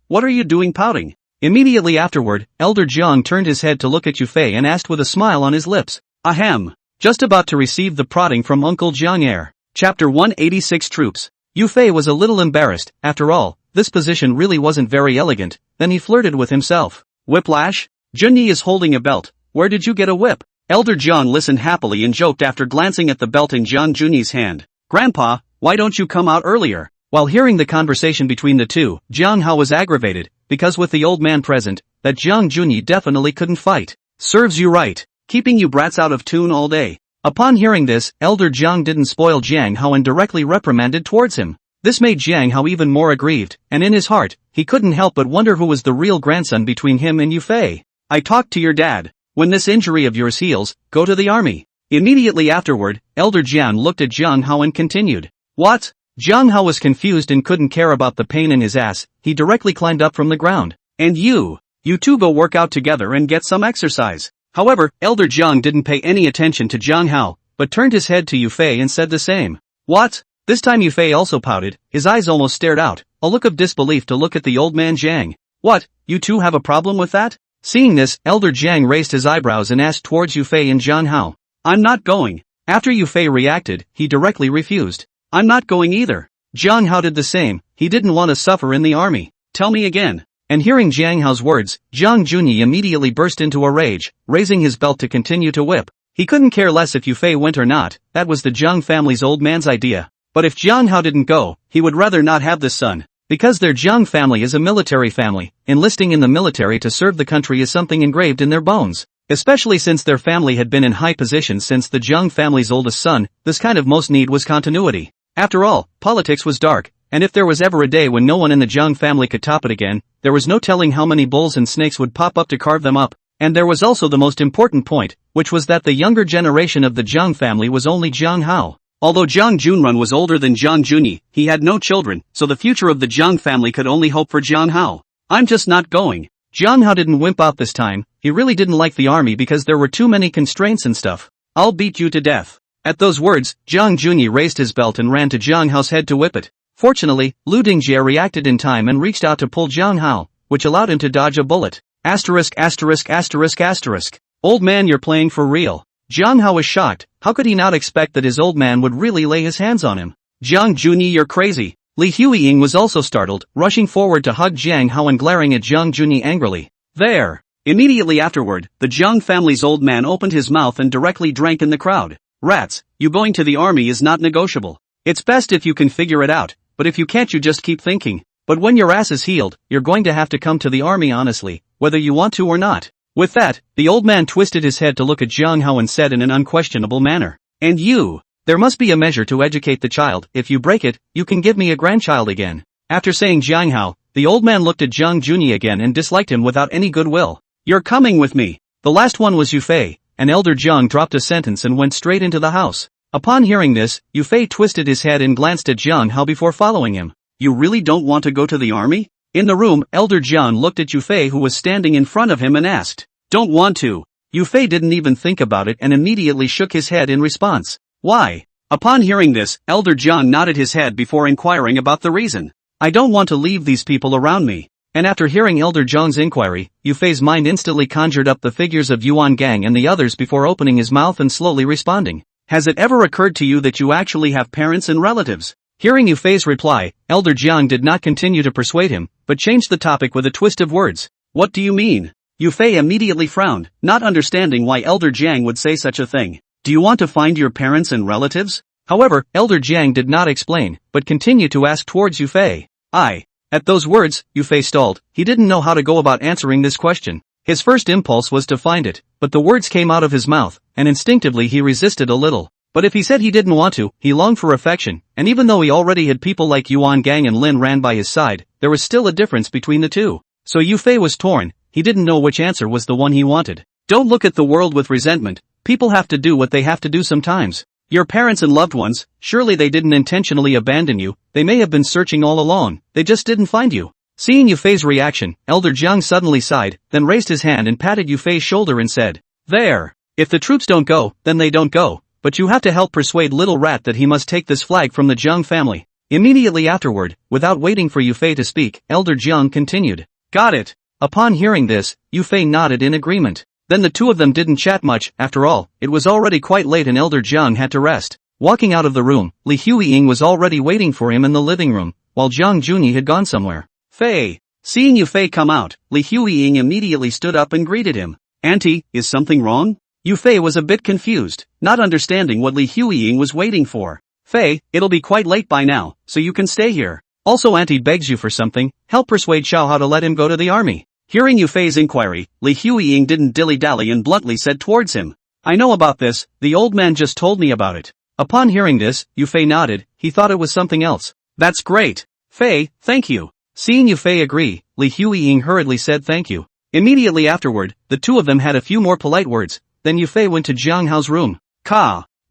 "What are you doing pouting?" Immediately afterward, Elder Jiang turned his head to look at Yu Fei and asked with a smile on his lips, "Ahem. Just about to receive the prodding from Uncle Jiang Air." Chapter 186 Troops. Yu Fei was a little embarrassed, after all, this position really wasn't very elegant, then he flirted with himself. "Whiplash? Junyi is holding a belt, where did you get a whip?" Elder Jiang listened happily and joked after glancing at the belt in Jiang Junyi's hand. "Grandpa, why don't you come out earlier?" While hearing the conversation between the two, Jiang Hao was aggravated, because with the old man present, that Jiang Junyi definitely couldn't fight. "Serves you right, keeping you brats out of tune all day." Upon hearing this, Elder Jiang didn't spoil Jiang Hao and directly reprimanded towards him. This made Jiang Hao even more aggrieved, and in his heart, he couldn't help but wonder who was the real grandson between him and Yu Fei. "I talked to your dad. When this injury of yours heals, go to the army." Immediately afterward, Elder Jiang looked at Jiang Hao and continued. "What?" Jiang Hao was confused and couldn't care about the pain in his ass, he directly climbed up from the ground. "And you two go work out together and get some exercise." However, Elder Jiang didn't pay any attention to Jiang Hao, but turned his head to Yu Fei and said the same. "What?" This time Yu Fei also pouted, his eyes almost stared out, a look of disbelief to look at the old man Jiang. "What, you two have a problem with that?" Seeing this, Elder Jiang raised his eyebrows and asked towards Yu Fei and Jiang Hao. "I'm not going." After Yu Fei reacted, he directly refused. "I'm not going either." Jiang Hao did the same, he didn't want to suffer in the army. "Tell me again." And hearing Jiang Hao's words, Jiang Junyi immediately burst into a rage, raising his belt to continue to whip. He couldn't care less if Yu Fei went or not, that was the Jiang family's old man's idea. But if Jiang Hao didn't go, he would rather not have this son. Because their Jiang family is a military family, enlisting in the military to serve the country is something engraved in their bones. Especially since their family had been in high positions since the Jiang family's oldest son, this kind of most need was continuity. After all, politics was dark, and if there was ever a day when no one in the Jiang family could top it again, there was no telling how many bulls and snakes would pop up to carve them up. And there was also the most important point, which was that the younger generation of the Jiang family was only Jiang Hao. Although Jiang Junrun was older than Jiang Junyi, he had no children, so the future of the Jiang family could only hope for Jiang Hao. I'm just not going. Jiang Hao didn't wimp out this time. He really didn't like the army because there were too many constraints and stuff. I'll beat you to death. At those words, Jiang Junyi raised his belt and ran to Jiang Hao's head to whip it. Fortunately, Lu Dingjie reacted in time and reached out to pull Jiang Hao, which allowed him to dodge a bullet. Asterisk asterisk asterisk asterisk. Old man, you're playing for real. Jiang Hao was shocked. How could he not expect that his old man would really lay his hands on him? Jiang Junyi, you're crazy. Li Huiying was also startled, rushing forward to hug Jiang Hao and glaring at Jiang Junyi angrily. There! Immediately afterward, the Jiang family's old man opened his mouth and directly drank in the crowd. Rats, you going to the army is not negotiable. It's best if you can figure it out, but if you can't you just keep thinking. But when your ass is healed, you're going to have to come to the army honestly, whether you want to or not. With that, the old man twisted his head to look at Jiang Hao and said in an unquestionable manner, "And you? There must be a measure to educate the child. If you break it, you can give me a grandchild again." After saying Jiang Hao, the old man looked at Jiang Junyi again and disliked him without any goodwill. "You're coming with me." The last one was Yu Fei, and Elder Jiang dropped a sentence and went straight into the house. Upon hearing this, Yu Fei twisted his head and glanced at Jiang Hao before following him. "You really don't want to go to the army?" In the room, Elder Jiang looked at Yu Fei who was standing in front of him and asked, "Don't want to." Yu Fei didn't even think about it and immediately shook his head in response. "Why?" Upon hearing this, Elder Jiang nodded his head before inquiring about the reason. "I don't want to leave these people around me." And after hearing Elder Jiang's inquiry, Yu Fei's mind instantly conjured up the figures of Yuan Gang and the others before opening his mouth and slowly responding. "Has it ever occurred to you that you actually have parents and relatives?" Hearing Yu Fei's reply, Elder Jiang did not continue to persuade him, but changed the topic with a twist of words. "What do you mean?" Yu Fei immediately frowned, not understanding why Elder Jiang would say such a thing. "Do you want to find your parents and relatives?" However, Elder Jiang did not explain, but continued to ask towards Yu Fei. At those words, Yu Fei stalled. He didn't know how to go about answering this question. His first impulse was to find it, but the words came out of his mouth, and instinctively he resisted a little. But if he said he didn't want to, he longed for affection, and even though he already had people like Yuan Gang and Lin Ran by his side, there was still a difference between the two. So Yu Fei was torn. He didn't know which answer was the one he wanted. Don't look at the world with resentment. People have to do what they have to do sometimes. Your parents and loved ones, surely they didn't intentionally abandon you. They may have been searching all along, they just didn't find you. Seeing Yu Fei's reaction, Elder Jiang suddenly sighed, then raised his hand and patted Yu Fei's shoulder and said, "There. If the troops don't go, then they don't go, but you have to help persuade Little Rat that he must take this flag from the Jiang family." Immediately afterward, without waiting for Yu Fei to speak, Elder Jiang continued, "Got it." Upon hearing this, Yu Fei nodded in agreement. Then the two of them didn't chat much. After all, it was already quite late and Elder Jiang had to rest. Walking out of the room, Li Huiying was already waiting for him in the living room, while Jiang Junyi had gone somewhere. "Fei." Seeing Yu Fei come out, Li Huiying immediately stood up and greeted him. "Auntie, is something wrong?" Yu Fei was a bit confused, not understanding what Li Huiying was waiting for. "Fei, it'll be quite late by now, so you can stay here. Also Auntie begs you for something, help persuade Xiao Hao to let him go to the army." Hearing Yu Fei's inquiry, Li Huiying didn't dilly-dally and bluntly said towards him, "I know about this, the old man just told me about it." Upon hearing this, Yu Fei nodded. He thought it was something else. "That's great. Fei, thank you." Seeing Yu Fei agree, Li Huiying hurriedly said thank you. Immediately afterward, the two of them had a few more polite words, then Yu Fei went to Jiang Hao's room.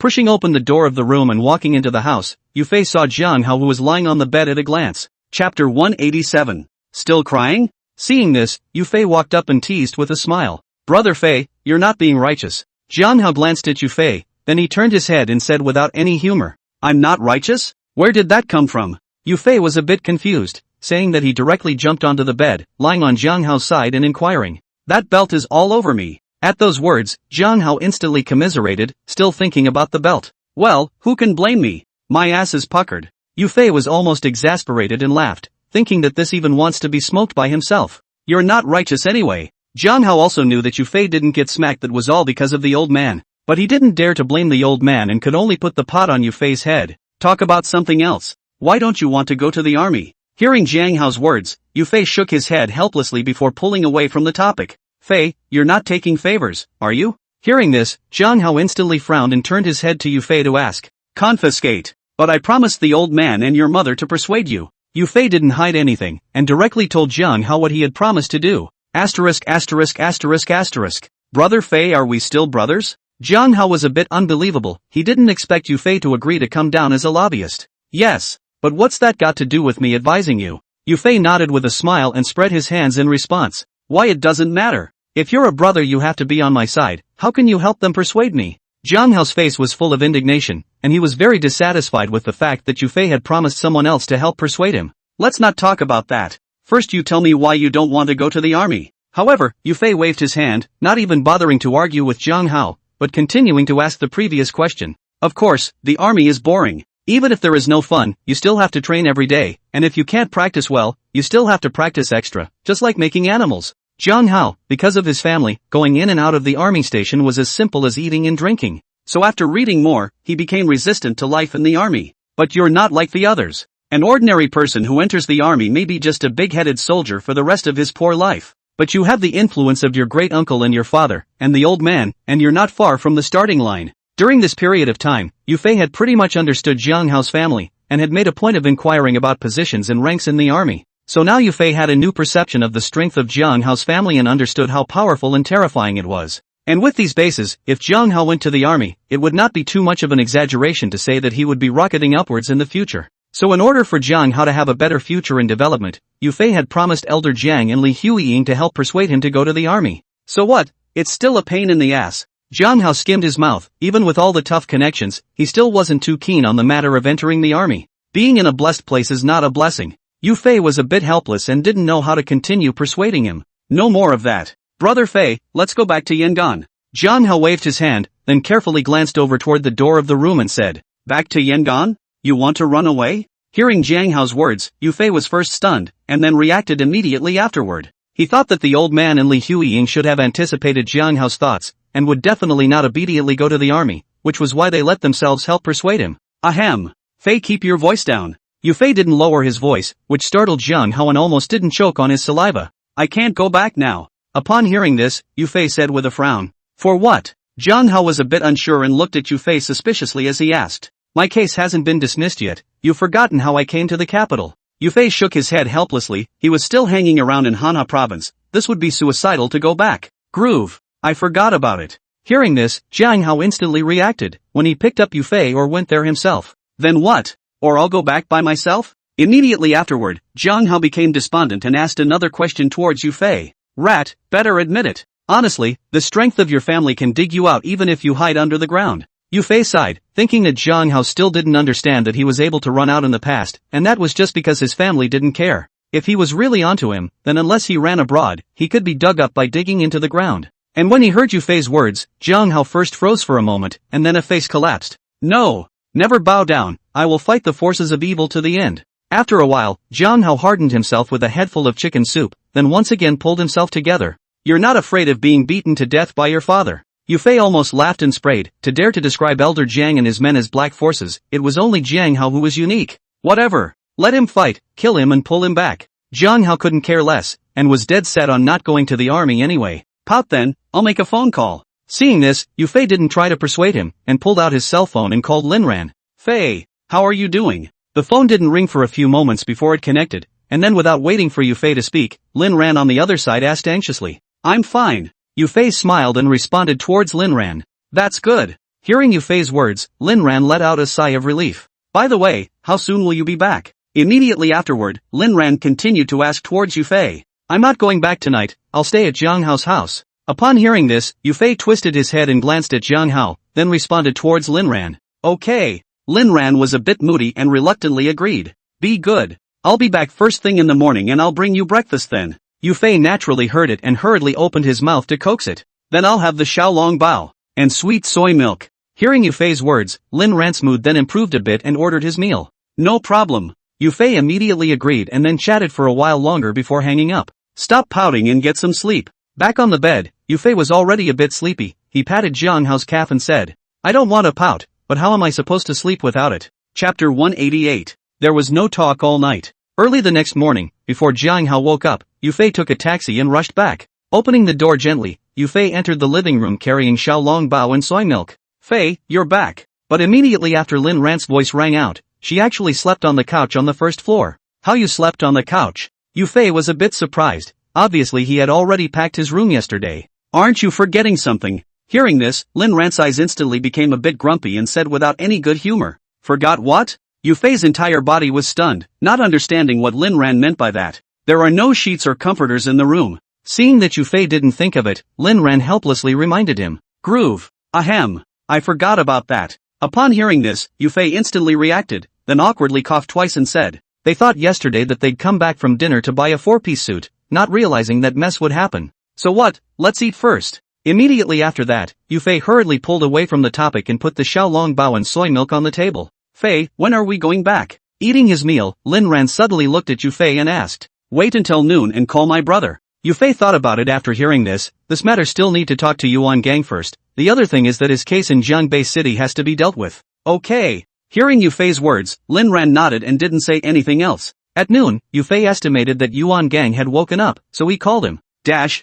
Pushing open the door of the room and walking into the house, Yu Fei saw Jiang Hao who was lying on the bed at a glance. Chapter 187. Still crying? Seeing this, Yu Fei walked up and teased with a smile. "Brother Fei, you're not being righteous." Jiang Hao glanced at Yu Fei, then he turned his head and said without any humor, "I'm not righteous? Where did that come from?" Yu Fei was a bit confused, saying that he directly jumped onto the bed, lying on Jiang Hao's side and inquiring, "That belt is all over me." At those words, Jiang Hao instantly commiserated, still thinking about the belt. "Well, who can blame me? My ass is puckered." Yu Fei was almost exasperated and laughed, thinking that this even wants to be smoked by himself. "You're not righteous anyway." Jiang Hao also knew that Yu Fei didn't get smacked, that was all because of the old man. But he didn't dare to blame the old man and could only put the pot on Yu Fei's head. "Talk about something else. Why don't you want to go to the army?" Hearing Jiang Hao's words, Yu Fei shook his head helplessly before pulling away from the topic. "Fei, you're not taking favors, are you?" Hearing this, Jiang Hao instantly frowned and turned his head to Yu Fei to ask, "Confiscate. But I promised the old man and your mother to persuade you." Yu Fei didn't hide anything, and directly told Jiang Hao what he had promised to do. Asterisk asterisk asterisk asterisk. "Brother Fei, are we still brothers?" Jiang Hao was a bit unbelievable. He didn't expect Yu Fei to agree to come down as a lobbyist. Yes, but what's that got to do with me advising you? Yu Fei nodded with a smile and spread his hands in response. Why, it doesn't matter. If you're a brother, you have to be on my side. How can you help them persuade me? Jiang Hao's face was full of indignation, and he was very dissatisfied with the fact that Yu Fei had promised someone else to help persuade him. Let's not talk about that. First you tell me why you don't want to go to the army. However, Yu Fei waved his hand, not even bothering to argue with Jiang Hao, but continuing to ask the previous question. Of course, the army is boring. Even if there is no fun, you still have to train every day, and if you can't practice well, you still have to practice extra, just like making animals. Jiang Hao, because of his family, going in and out of the army station was as simple as eating and drinking. So after reading more, he became resistant to life in the army. But you're not like the others. An ordinary person who enters the army may be just a big-headed soldier for the rest of his poor life. But you have the influence of your great-uncle and your father, and the old man, and you're not far from the starting line. During this period of time, Yu Fei had pretty much understood Jiang Hao's family, and had made a point of inquiring about positions and ranks in the army. So now Yu Fei had a new perception of the strength of Jiang Hao's family and understood how powerful and terrifying it was. And with these bases, if Jiang Hao went to the army, it would not be too much of an exaggeration to say that he would be rocketing upwards in the future. So in order for Jiang Hao to have a better future in development, Yu Fei had promised Elder Jiang and Li Huiying to help persuade him to go to the army. So what? It's still a pain in the ass. Jiang Hao skimmed his mouth. Even with all the tough connections, he still wasn't too keen on the matter of entering the army. Being in a blessed place is not a blessing. Yu Fei was a bit helpless and didn't know how to continue persuading him. No more of that. Brother Fei, let's go back to Yangon. Jiang Hao waved his hand, then carefully glanced over toward the door of the room and said, Back to Yangon? You want to run away? Hearing Jiang Hao's words, Yu Fei was first stunned, and then reacted immediately afterward. He thought that the old man and Li Huiying should have anticipated Jiang Hao's thoughts, and would definitely not immediately go to the army, which was why they let themselves help persuade him. Ahem. Fei, keep your voice down. Yu Fei didn't lower his voice, which startled Jiang Hao and almost didn't choke on his saliva. I can't go back now. Upon hearing this, Yu Fei said with a frown. For what? Jiang Hao was a bit unsure and looked at Yu Fei suspiciously as he asked. My case hasn't been dismissed yet. You've forgotten how I came to the capital. Yu Fei shook his head helplessly. He was still hanging around in Hanha province. This would be suicidal to go back. Groove. I forgot about it. Hearing this, Jiang Hao instantly reacted. When he picked up Yu Fei or went there himself. Then what? Or I'll go back by myself? Immediately afterward, Jiang Hao became despondent and asked another question towards Yu Fei. Rat, better admit it. Honestly, the strength of your family can dig you out even if you hide under the ground. Yu Fei sighed, thinking that Jiang Hao still didn't understand that he was able to run out in the past, and that was just because his family didn't care. If he was really onto him, then unless he ran abroad, he could be dug up by digging into the ground. And when he heard Yu Fei's words, Jiang Hao first froze for a moment, and then a face collapsed. No! Never bow down, I will fight the forces of evil to the end. After a while, Jiang Hao hardened himself with a headful of chicken soup, then once again pulled himself together. You're not afraid of being beaten to death by your father. Yu Fei almost laughed and sprayed. To dare to describe Elder Jiang and his men as black forces, it was only Jiang Hao who was unique. Whatever. Let him fight, kill him and pull him back. Jiang Hao couldn't care less, and was dead set on not going to the army anyway. Pout then, I'll make a phone call. Seeing this, Yu Fei didn't try to persuade him, and pulled out his cell phone and called Linran. Fei, how are you doing? The phone didn't ring for a few moments before it connected, and then without waiting for Yu Fei to speak, Linran on the other side asked anxiously. I'm fine. Yu Fei smiled and responded towards Linran. That's good. Hearing Yu Fei's words, Linran let out a sigh of relief. By the way, how soon will you be back? Immediately afterward, Linran continued to ask towards Yu Fei. I'm not going back tonight, I'll stay at Jiang Hao's house. Upon hearing this, Yu Fei twisted his head and glanced at Jiang Hao, then responded towards Linran. Okay. Linran was a bit moody and reluctantly agreed. Be good. I'll be back first thing in the morning and I'll bring you breakfast then. Yu Fei naturally heard it and hurriedly opened his mouth to coax it. Then I'll have the xiaolong bao and sweet soy milk. Hearing Yu Fei's words, Linran's mood then improved a bit and ordered his meal. No problem. Yu Fei immediately agreed and then chatted for a while longer before hanging up. Stop pouting and get some sleep. Back on the bed, Yu Fei was already a bit sleepy. He patted Jiang Hao's calf and said, I don't want to pout, but how am I supposed to sleep without it? Chapter 188. There was no talk all night. Early the next morning, before Jiang Hao woke up, Yu Fei took a taxi and rushed back. Opening the door gently, Yu Fei entered the living room carrying xiaolong bao and soy milk. Fei, you're back. But immediately after Lin Ran's voice rang out, she actually slept on the couch on the first floor. How you slept on the couch? Yu Fei was a bit surprised. Obviously he had already packed his room yesterday. Aren't you forgetting something? Hearing this, Lin Ran's eyes instantly became a bit grumpy and said without any good humor, "Forgot what?" Yufei's entire body was stunned, not understanding what Lin Ran meant by that. "There are no sheets or comforters in the room." Seeing that Yufei didn't think of it, Lin Ran helplessly reminded him. "Groove. Ahem. I forgot about that." Upon hearing this, Yufei instantly reacted, then awkwardly coughed twice and said, They thought yesterday that they'd come back from dinner to buy a 4-piece suit, not realizing that mess would happen. "So what, let's eat first." Immediately after that, Yufei hurriedly pulled away from the topic and put the xiaolong bao and soy milk on the table. "Fei, when are we going back?" Eating his meal, Lin Ran suddenly looked at Yufei and asked, "Wait until noon and call my brother." Yufei thought about it after hearing this. This matter still need to talk to Yuan Gang first. The other thing is that his case in Jiangbei City has to be dealt with. "Okay." Hearing Yufei's words, Lin Ran nodded and didn't say anything else. At noon, Yufei estimated that Yuan Gang had woken up, so he called him.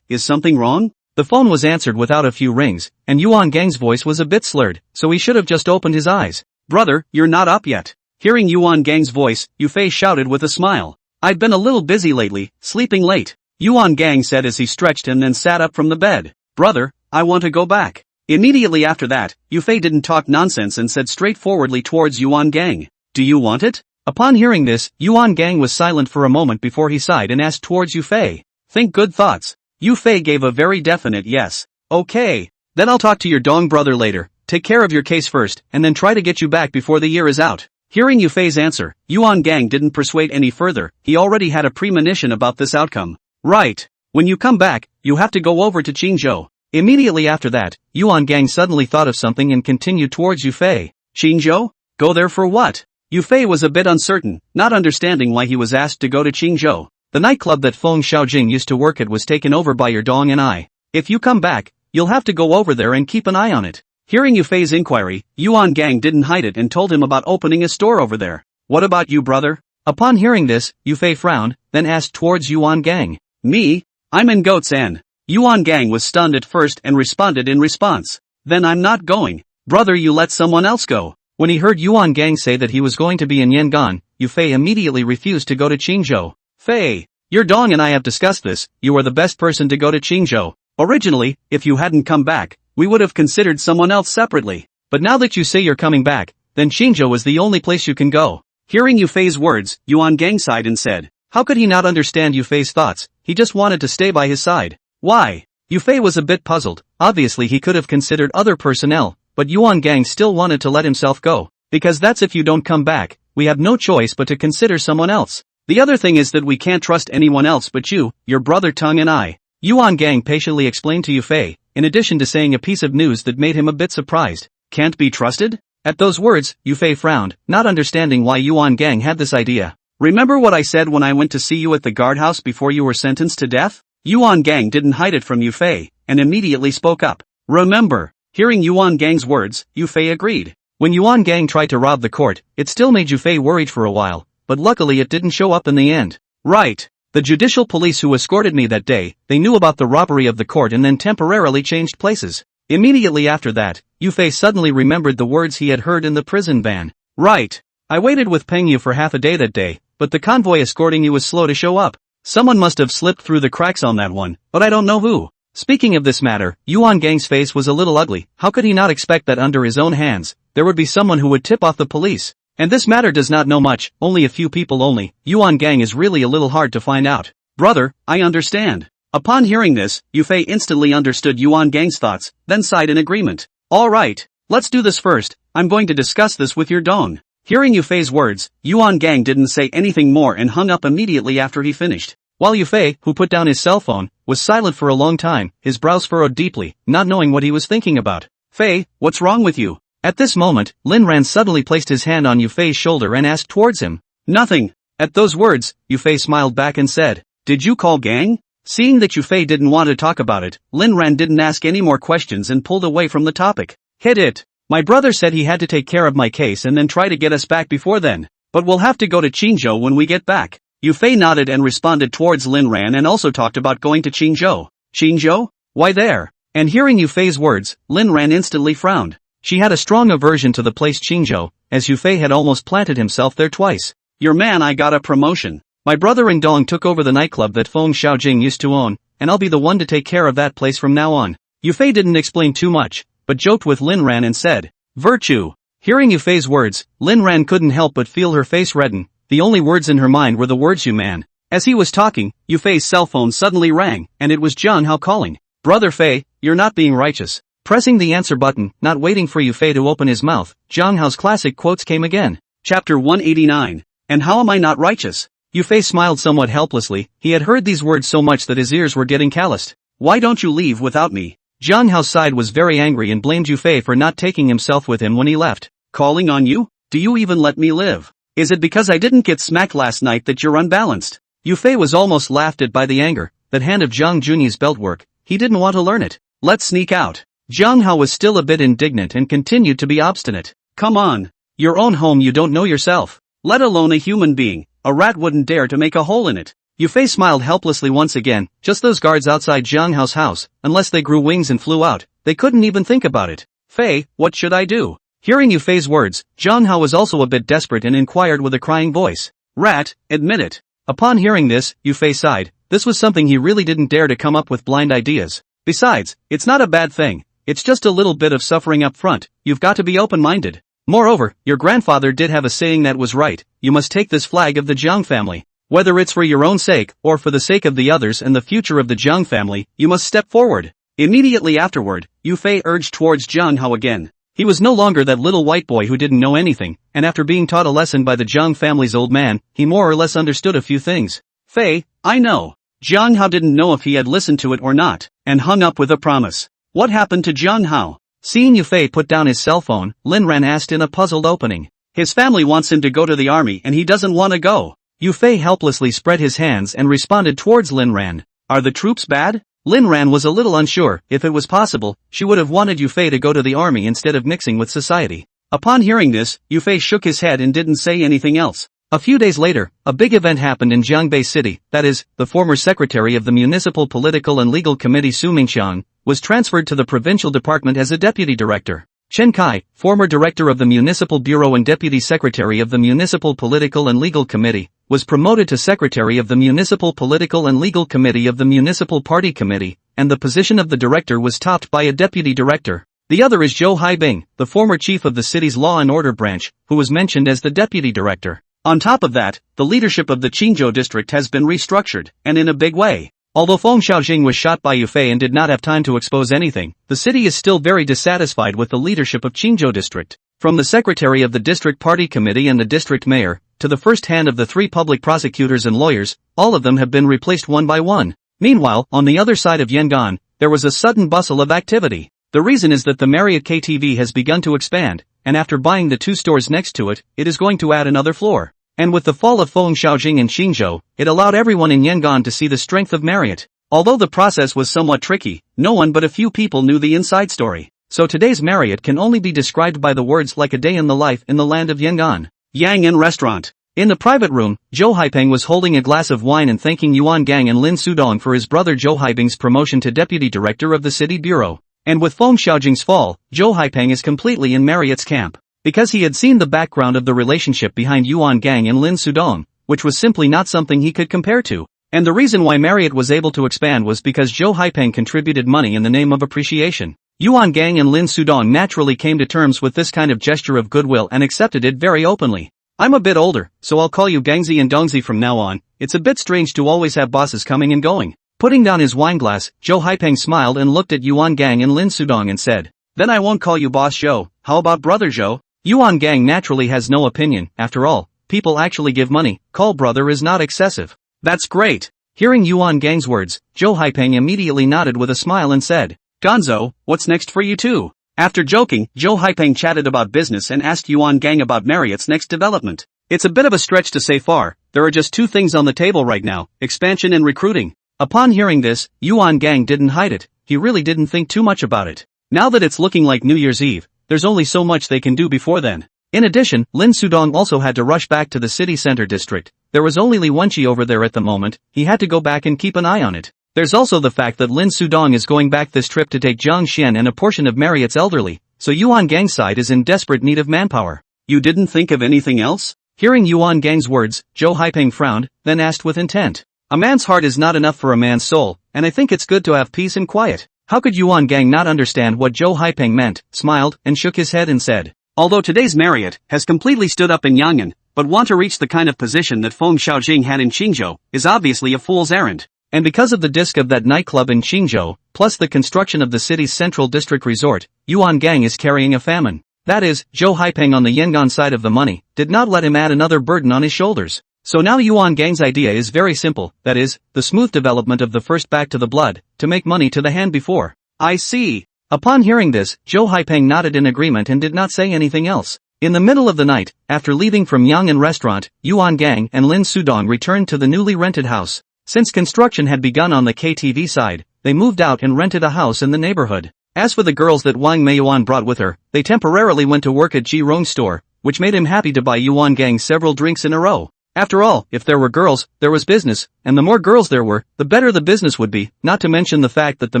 Is something wrong?" The phone was answered without a few rings, and Yuan Gang's voice was a bit slurred, so he should have just opened his eyes. "Brother, you're not up yet." Hearing Yuan Gang's voice, Yufei shouted with a smile. "I've been a little busy lately, sleeping late," Yuan Gang said as he stretched and then sat up from the bed. "Brother, I want to go back." Immediately after that, Yufei didn't talk nonsense and said straightforwardly towards Yuan Gang, "Do you want it?" Upon hearing this, Yuan Gang was silent for a moment before he sighed and asked towards Yufei. "Think good thoughts." Yufei gave a very definite yes. "Okay. Then I'll talk to your dong brother later. Take care of your case first, and then try to get you back before the year is out." Hearing Yufei's answer, Yuan Gang didn't persuade any further. He already had a premonition about this outcome. "Right. When you come back, you have to go over to Qingzhou." Immediately after that, Yuan Gang suddenly thought of something and continued towards Yufei. "Qingzhou? Go there for what?" Yufei was a bit uncertain, not understanding why he was asked to go to Qingzhou. The nightclub that Feng Xiaojing used to work at was taken over by your dong and I. If you come back, you'll have to go over there and keep an eye on it. Hearing Yufei's inquiry, Yuan Gang didn't hide it and told him about opening a store over there. "What about you, brother?" Upon hearing this, Yufei frowned, then asked towards Yuan Gang. "Me? I'm in Goatsan." Yuan Gang was stunned at first and responded in response. "Then I'm not going." "Brother, you let someone else go." When he heard Yuan Gang say that he was going to be in Yangon, Yufei immediately refused to go to Qingzhou. "Fei, your dong and I have discussed this. You are the best person to go to Qingzhou. Originally, if you hadn't come back, we would have considered someone else separately. But now that you say you're coming back, then Qingzhou is the only place you can go." Hearing Yufei's words, Yuan Gang sighed and said, how could he not understand Yufei's thoughts? He just wanted to stay by his side. "Why?" Yufei was a bit puzzled. Obviously he could have considered other personnel, but Yuan Gang still wanted to let himself go. "Because that's if you don't come back, we have no choice but to consider someone else. The other thing is that we can't trust anyone else but you, your brother Tung and I." Yuan Gang patiently explained to Yufei, in addition to saying a piece of news that made him a bit surprised. "Can't be trusted?" At those words, Yufei frowned, not understanding why Yuan Gang had this idea. "Remember what I said when I went to see you at the guardhouse before you were sentenced to death?" Yuan Gang didn't hide it from Yufei, and immediately spoke up. "Remember." Hearing Yuan Gang's words, Yufei agreed. When Yuan Gang tried to rob the court, it still made Yufei worried for a while, but luckily it didn't show up in the end. "Right. The judicial police who escorted me that day, they knew about the robbery of the court and then temporarily changed places." Immediately after that, Yufei suddenly remembered the words he had heard in the prison van. "Right. I waited with Peng Yu for half a day that day, but the convoy escorting you was slow to show up. Someone must have slipped through the cracks on that one, but I don't know who." Speaking of this matter, Yuan Gang's face was a little ugly. How could he not expect that under his own hands, there would be someone who would tip off the police? And this matter does not know much, only a few people only. Yuan Gang is really a little hard to find out. "Brother, I understand." Upon hearing this, Yufei instantly understood Yuan Gang's thoughts, then sighed in agreement. "All right, let's do this first. I'm going to discuss this with your dong." Hearing Yufei's words, Yuan Gang didn't say anything more and hung up immediately after he finished. While Yufei, who put down his cell phone, was silent for a long time, his brows furrowed deeply, not knowing what he was thinking about. "Fei, what's wrong with you?" At this moment, Lin Ran suddenly placed his hand on Yufei's shoulder and asked towards him. "Nothing." At those words, Yufei smiled back and said, "Did you call Gang?" Seeing that Yufei didn't want to talk about it, Lin Ran didn't ask any more questions and pulled away from the topic. "Hit it. My brother said he had to take care of my case and then try to get us back before then. But we'll have to go to Qingzhou when we get back." Yufei nodded and responded towards Lin Ran and also talked about going to Qingzhou. "Qingzhou? Why there?" And hearing Yufei's words, Lin Ran instantly frowned. She had a strong aversion to the place Qingzhou, as Yufei had almost planted himself there twice. "Your man, I got a promotion. My brother and Dong took over the nightclub that Feng Xiaojing used to own, and I'll be the one to take care of that place from now on." Yufei didn't explain too much, but joked with Lin Ran and said, "Virtue." Hearing Yufei's words, Lin Ran couldn't help but feel her face redden. The only words in her mind were the words "you man." As he was talking, Yufei's cell phone suddenly rang, and it was Zhang Hao calling. "Brother Fei, you're not being righteous." Pressing the answer button, not waiting for Yufei to open his mouth, Zhang Hao's classic quotes came again. Chapter 189. And how am I not righteous? Yufei smiled somewhat helplessly. He had heard these words so much that his ears were getting calloused. "Why don't you leave without me?" Zhang Hao's side was very angry and blamed Yufei for not taking himself with him when he left. "Calling on you? Do you even let me live? Is it because I didn't get smacked last night that you're unbalanced?" Yufei was almost laughed at by the anger. That hand of Zhang Junyi's belt work, he didn't want to learn it. "Let's sneak out." Zhang Hao was still a bit indignant and continued to be obstinate. "Come on. Your own home you don't know yourself. Let alone a human being, a rat wouldn't dare to make a hole in it." Yufei smiled helplessly once again. Just those guards outside Zhang Hao's house, unless they grew wings and flew out, they couldn't even think about it. "Fei, what should I do?" Hearing Yufei's words, Zhang Hao was also a bit desperate and inquired with a crying voice. "Rat, admit it." Upon hearing this, Yufei sighed. This was something he really didn't dare to come up with blind ideas. Besides, it's not a bad thing. It's just a little bit of suffering up front. You've got to be open-minded. Moreover, your grandfather did have a saying that was right. You must take this flag of the Jiang family. Whether it's for your own sake, or for the sake of the others and the future of the Jiang family, you must step forward. Immediately afterward, Yufei urged towards Zhang Hao again. He was no longer that little white boy who didn't know anything, and after being taught a lesson by the Jiang family's old man, he more or less understood a few things. "Fei, I know." Zhang Hao didn't know if he had listened to it or not, and hung up with a promise. "What happened to Zhang Hao?" Seeing Yufei put down his cell phone, Lin Ran asked in a puzzled opening. "His family wants him to go to the army and he doesn't want to go." Yufei helplessly spread his hands and responded towards Lin Ran. "Are the troops bad?" Lin Ran was a little unsure. If it was possible, she would have wanted Yufei to go to the army instead of mixing with society. Upon hearing this, Yufei shook his head and didn't say anything else. A few days later, a big event happened in Jiangbei City. That is, the former secretary of the Municipal Political and Legal Committee Su Mingxiang was transferred to the provincial department as a deputy director. Chen Kai, former director of the Municipal Bureau and deputy secretary of the Municipal Political and Legal Committee, was promoted to secretary of the Municipal Political and Legal Committee of the Municipal Party Committee, and the position of the director was topped by a deputy director. The other is Zhou Haibing, the former chief of the city's law and order branch, who was mentioned as the deputy director. On top of that, the leadership of the Qingzhou district has been restructured, and in a big way. Although Feng Xiaojing was shot by Yufei and did not have time to expose anything, the city is still very dissatisfied with the leadership of Qingzhou district. From the secretary of the district party committee and the district mayor, to the first hand of the 3 public prosecutors and lawyers, all of them have been replaced one by one. Meanwhile, on the other side of Yangon, there was a sudden bustle of activity. The reason is that the Marriott KTV has begun to expand, and after buying the 2 stores next to it, it is going to add another floor. And with the fall of Feng Xiaojing and Qingzhou, it allowed everyone in Yangon to see the strength of Marriott. Although the process was somewhat tricky, no one but a few people knew the inside story. So today's Marriott can only be described by the words like a day in the life in the land of Yangon. Yang'an Restaurant. In the private room, Zhou Haipeng was holding a glass of wine and thanking Yuan Gang and Lin Sudong for his brother Zhou Haibing's promotion to deputy director of the city bureau. And with Feng Xiaojing's fall, Zhou Haipeng is completely in Marriott's camp. Because he had seen the background of the relationship behind Yuan Gang and Lin Sudong, which was simply not something he could compare to. And the reason why Marriott was able to expand was because Zhou Haipeng contributed money in the name of appreciation. Yuan Gang and Lin Sudong naturally came to terms with this kind of gesture of goodwill and accepted it very openly. "I'm a bit older, so I'll call you Gangzi and Dongzi from now on. It's a bit strange to always have bosses coming and going." Putting down his wineglass, Zhou Haipeng smiled and looked at Yuan Gang and Lin Sudong and said, "Then I won't call you Boss Zhou. How about Brother Zhou?" Yuan Gang naturally has no opinion. After all, people actually give money. Call brother is not excessive. "That's great." Hearing Yuan Gang's words, Zhou Haipeng immediately nodded with a smile and said, "Gonzo, what's next for you too?" After joking, Zhou Haipeng chatted about business and asked Yuan Gang about Marriott's next development. It's a bit of a stretch to say far. There are just 2 things on the table right now, expansion and recruiting. Upon hearing this, Yuan Gang didn't hide it. He really didn't think too much about it. Now that it's looking like New Year's Eve, there's only so much they can do before then. In addition, Lin Sudong also had to rush back to the city center district. There was only Li Wenqi over there at the moment. He had to go back and keep an eye on it. There's also the fact that Lin Sudong is going back this trip to take Zhang Xian and a portion of Marriott's elderly, so Yuan Gang's side is in desperate need of manpower. "You didn't think of anything else?" Hearing Yuan Gang's words, Zhou Haipeng frowned, then asked with intent. "A man's heart is not enough for a man's soul, and I think it's good to have peace and quiet. How could Yuan Gang not understand what Zhou Haipeng meant, smiled, and shook his head and said, although today's Marriott has completely stood up in Yangon, but want to reach the kind of position that Feng Xiaojing had in Qingzhou, is obviously a fool's errand. And because of the disc of that nightclub in Qingzhou, plus the construction of the city's central district resort, Yuan Gang is carrying a famine. That is, Zhou Haipeng on the Yangon side of the money, did not let him add another burden on his shoulders. So now Yuan Gang's idea is very simple, that is, the smooth development of the first back to the blood, to make money to the hand before. I see. Upon hearing this, Zhou Haipeng nodded in agreement and did not say anything else. In the middle of the night, after leaving from Yangon restaurant, Yuan Gang and Lin Sudong returned to the newly rented house. Since construction had begun on the KTV side, they moved out and rented a house in the neighborhood. As for the girls that Wang Meiyuan brought with her, they temporarily went to work at Ji Rong's store, which made him happy to buy Yuan Gang several drinks in a row. After all, if there were girls, there was business, and the more girls there were, the better the business would be, not to mention the fact that the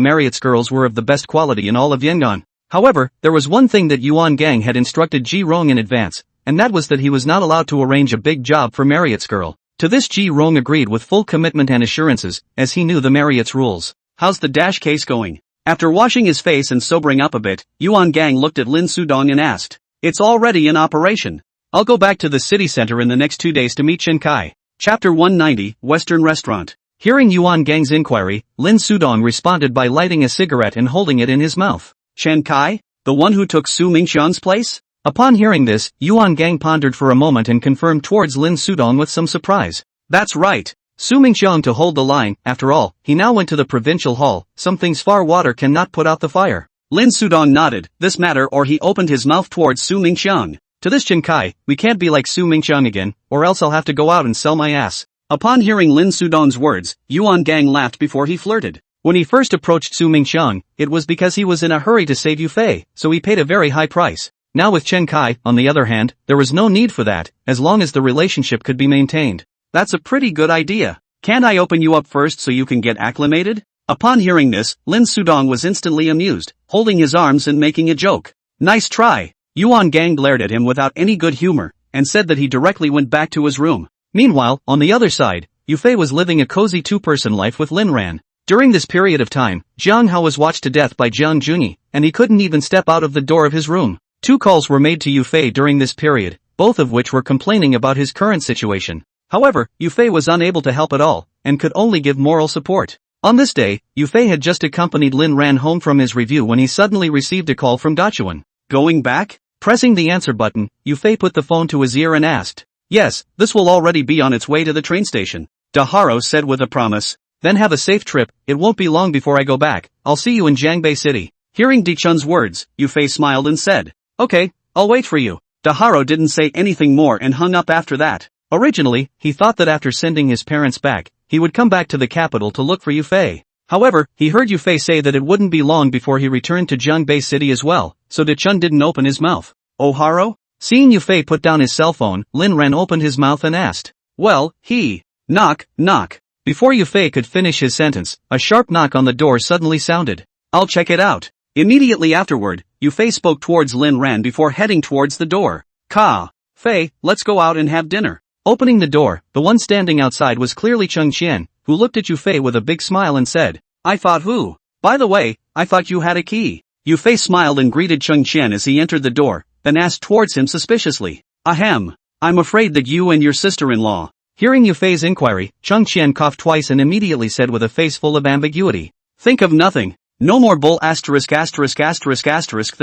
Marriott's girls were of the best quality in all of Yangon. However, there was one thing that Yuan Gang had instructed Ji Rong in advance, and that was that he was not allowed to arrange a big job for Marriott's girl. To this Ji Rong agreed with full commitment and assurances, as he knew the Marriott's rules. How's the dash case going? After washing his face and sobering up a bit, Yuan Gang looked at Lin Sudong and asked, it's already in operation. I'll go back to the city center in the next 2 days to meet Chen Kai. Chapter 190, Western Restaurant. Hearing Yuan Gang's inquiry, Lin Sudong responded by lighting a cigarette and holding it in his mouth. Chen Kai? The one who took Su Mingxiang's place? Upon hearing this, Yuan Gang pondered for a moment and confirmed towards Lin Sudong with some surprise. That's right. Su Mingxiang to hold the line, after all, he now went to the provincial hall, some things far water cannot put out the fire. Lin Sudong nodded, this matter or he opened his mouth towards Su Mingxiang. To this Chen Kai, we can't be like Su Mingxiang again, or else I'll have to go out and sell my ass. Upon hearing Lin Sudong's words, Yuan Gang laughed before he flirted. When he first approached Su Mingxiang, it was because he was in a hurry to save Yu Fei, so he paid a very high price. Now with Chen Kai, on the other hand, there was no need for that, as long as the relationship could be maintained. That's a pretty good idea. Can't I open you up first so you can get acclimated? Upon hearing this, Lin Sudong was instantly amused, holding his arms and making a joke. Nice try. Yuan Gang glared at him without any good humor, and said that he directly went back to his room. Meanwhile, on the other side, Yu Fei was living a cozy two-person life with Lin Ran. During this period of time, Jiang Hao was watched to death by Jiang Junyi, and he couldn't even step out of the door of his room. 2 calls were made to Yu Fei during this period, both of which were complaining about his current situation. However, Yu Fei was unable to help at all, and could only give moral support. On this day, Yu Fei had just accompanied Lin Ran home from his review when he suddenly received a call from Dachuan. Going back? Pressing the answer button, Yu Fei put the phone to his ear and asked. Yes, this will already be on its way to the train station. Daharo said with a promise. Then have a safe trip, it won't be long before I go back, I'll see you in Jiangbei City. Hearing Dichun's words, Yu Fei smiled and said. Okay, I'll wait for you. Daharo didn't say anything more and hung up after that. Originally, he thought that after sending his parents back, he would come back to the capital to look for Yu Fei. However, he heard Yu Fei say that it wouldn't be long before he returned to Jiangbei City as well, so Dichun didn't open his mouth. Oh Haro? Seeing Yu Fei put down his cell phone, Lin Ran opened his mouth and asked. Well, he. Knock, knock. Before Yu Fei could finish his sentence, a sharp knock on the door suddenly sounded. I'll check it out. Immediately afterward, Yu Fei spoke towards Lin Ran before heading towards the door. Ka. Fei, let's go out and have dinner. Opening the door, the one standing outside was clearly Cheng Qian, who looked at Yu Fei with a big smile and said. I thought who? By the way, I thought you had a key. Yu Fei smiled and greeted Cheng Qian as he entered the door, then asked towards him suspiciously. Ahem. I'm afraid that you and your sister-in-law. Hearing Yu Fei's inquiry, Cheng Qian coughed twice and immediately said with a face full of ambiguity. Think of nothing. No more bull than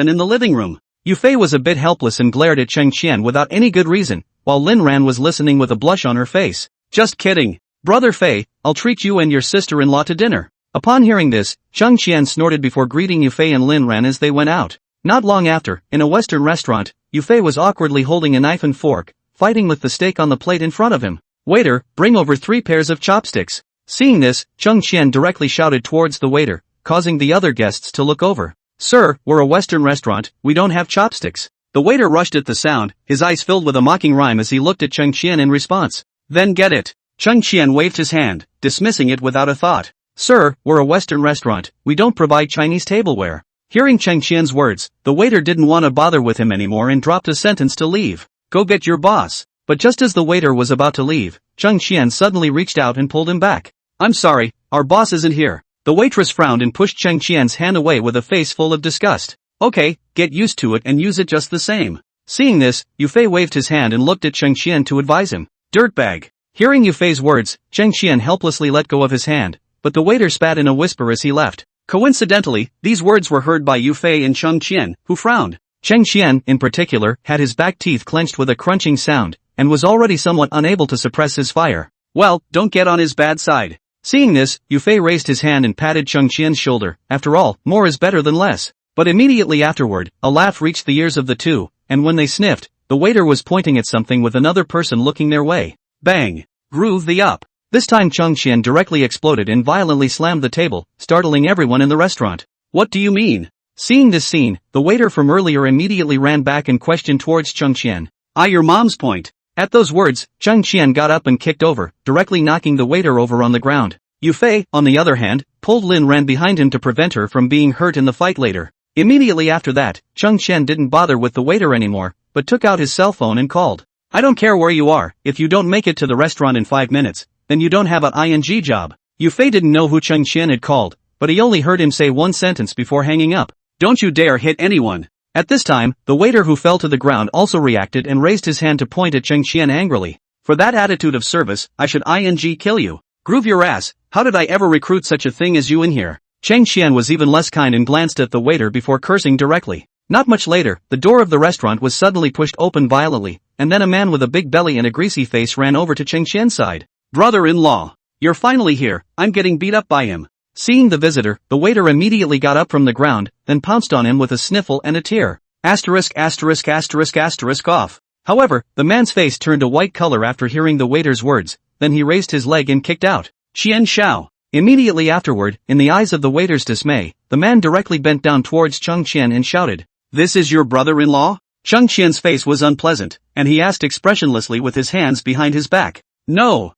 in the living room. Yu Fei was a bit helpless and glared at Cheng Qian without any good reason, while Lin Ran was listening with a blush on her face. Just kidding. Brother Fei, I'll treat you and your sister-in-law to dinner. Upon hearing this, Cheng Qian snorted before greeting Yu Fei and Lin Ran as they went out. Not long after, in a Western restaurant, Yu Fei was awkwardly holding a knife and fork, fighting with the steak on the plate in front of him. Waiter, bring over 3 pairs of chopsticks. Seeing this, Cheng Qian directly shouted towards the waiter, causing the other guests to look over. Sir, we're a Western restaurant, we don't have chopsticks. The waiter rushed at the sound, his eyes filled with a mocking rhyme as he looked at Cheng Qian in response. Then get it. Cheng Qian waved his hand, dismissing it without a thought. Sir, we're a Western restaurant, we don't provide Chinese tableware. Hearing Cheng Qian's words, the waiter didn't want to bother with him anymore and dropped a sentence to leave. Go get your boss. But just as the waiter was about to leave, Cheng Qian suddenly reached out and pulled him back. I'm sorry, our boss isn't here. The waitress frowned and pushed Cheng Qian's hand away with a face full of disgust. Okay, get used to it and use it just the same. Seeing this, Yufei waved his hand and looked at Cheng Qian to advise him. Dirtbag. Hearing Yufei's words, Cheng Qian helplessly let go of his hand, but the waiter spat in a whisper as he left. Coincidentally, these words were heard by Yufei and Cheng Qian, who frowned. Cheng Qian, in particular, had his back teeth clenched with a crunching sound, and was already somewhat unable to suppress his fire. Well, don't get on his bad side. Seeing this, Yufei raised his hand and patted Cheng Qian's shoulder. After all, more is better than less. But immediately afterward, a laugh reached the ears of the two, and when they sniffed, the waiter was pointing at something with another person looking their way. Bang! Groove the up. This time Cheng Qian directly exploded and violently slammed the table, startling everyone in the restaurant. What do you mean? Seeing this scene, the waiter from earlier immediately ran back and questioned towards Cheng Qian. Your mom's point. At those words, Cheng Qian got up and kicked over, directly knocking the waiter over on the ground. Yufei, on the other hand, pulled Lin Ran behind him to prevent her from being hurt in the fight later. Immediately after that, Cheng Qian didn't bother with the waiter anymore, but took out his cell phone and called. I don't care where you are, if you don't make it to the restaurant in 5 minutes, then you don't have an ing job. Yufei didn't know who Cheng Qian had called, but he only heard him say one sentence before hanging up. Don't you dare hit anyone. At this time, the waiter who fell to the ground also reacted and raised his hand to point at Cheng Qian angrily. For that attitude of service, I should ing kill you. Groove your ass, how did I ever recruit such a thing as you in here? Cheng Qian was even less kind and glanced at the waiter before cursing directly. Not much later, the door of the restaurant was suddenly pushed open violently, and then a man with a big belly and a greasy face ran over to Cheng Qian's side. Brother-in-law. You're finally here, I'm getting beat up by him. Seeing the visitor, the waiter immediately got up from the ground, then pounced on him with a sniffle and a tear. Off. However, the man's face turned a white color after hearing the waiter's words, then he raised his leg and kicked out. Qian Shao. Immediately afterward, in the eyes of the waiter's dismay, the man directly bent down towards Cheng Qian and shouted, This is your brother-in-law? Cheng Qian's face was unpleasant, and he asked expressionlessly with his hands behind his back. No,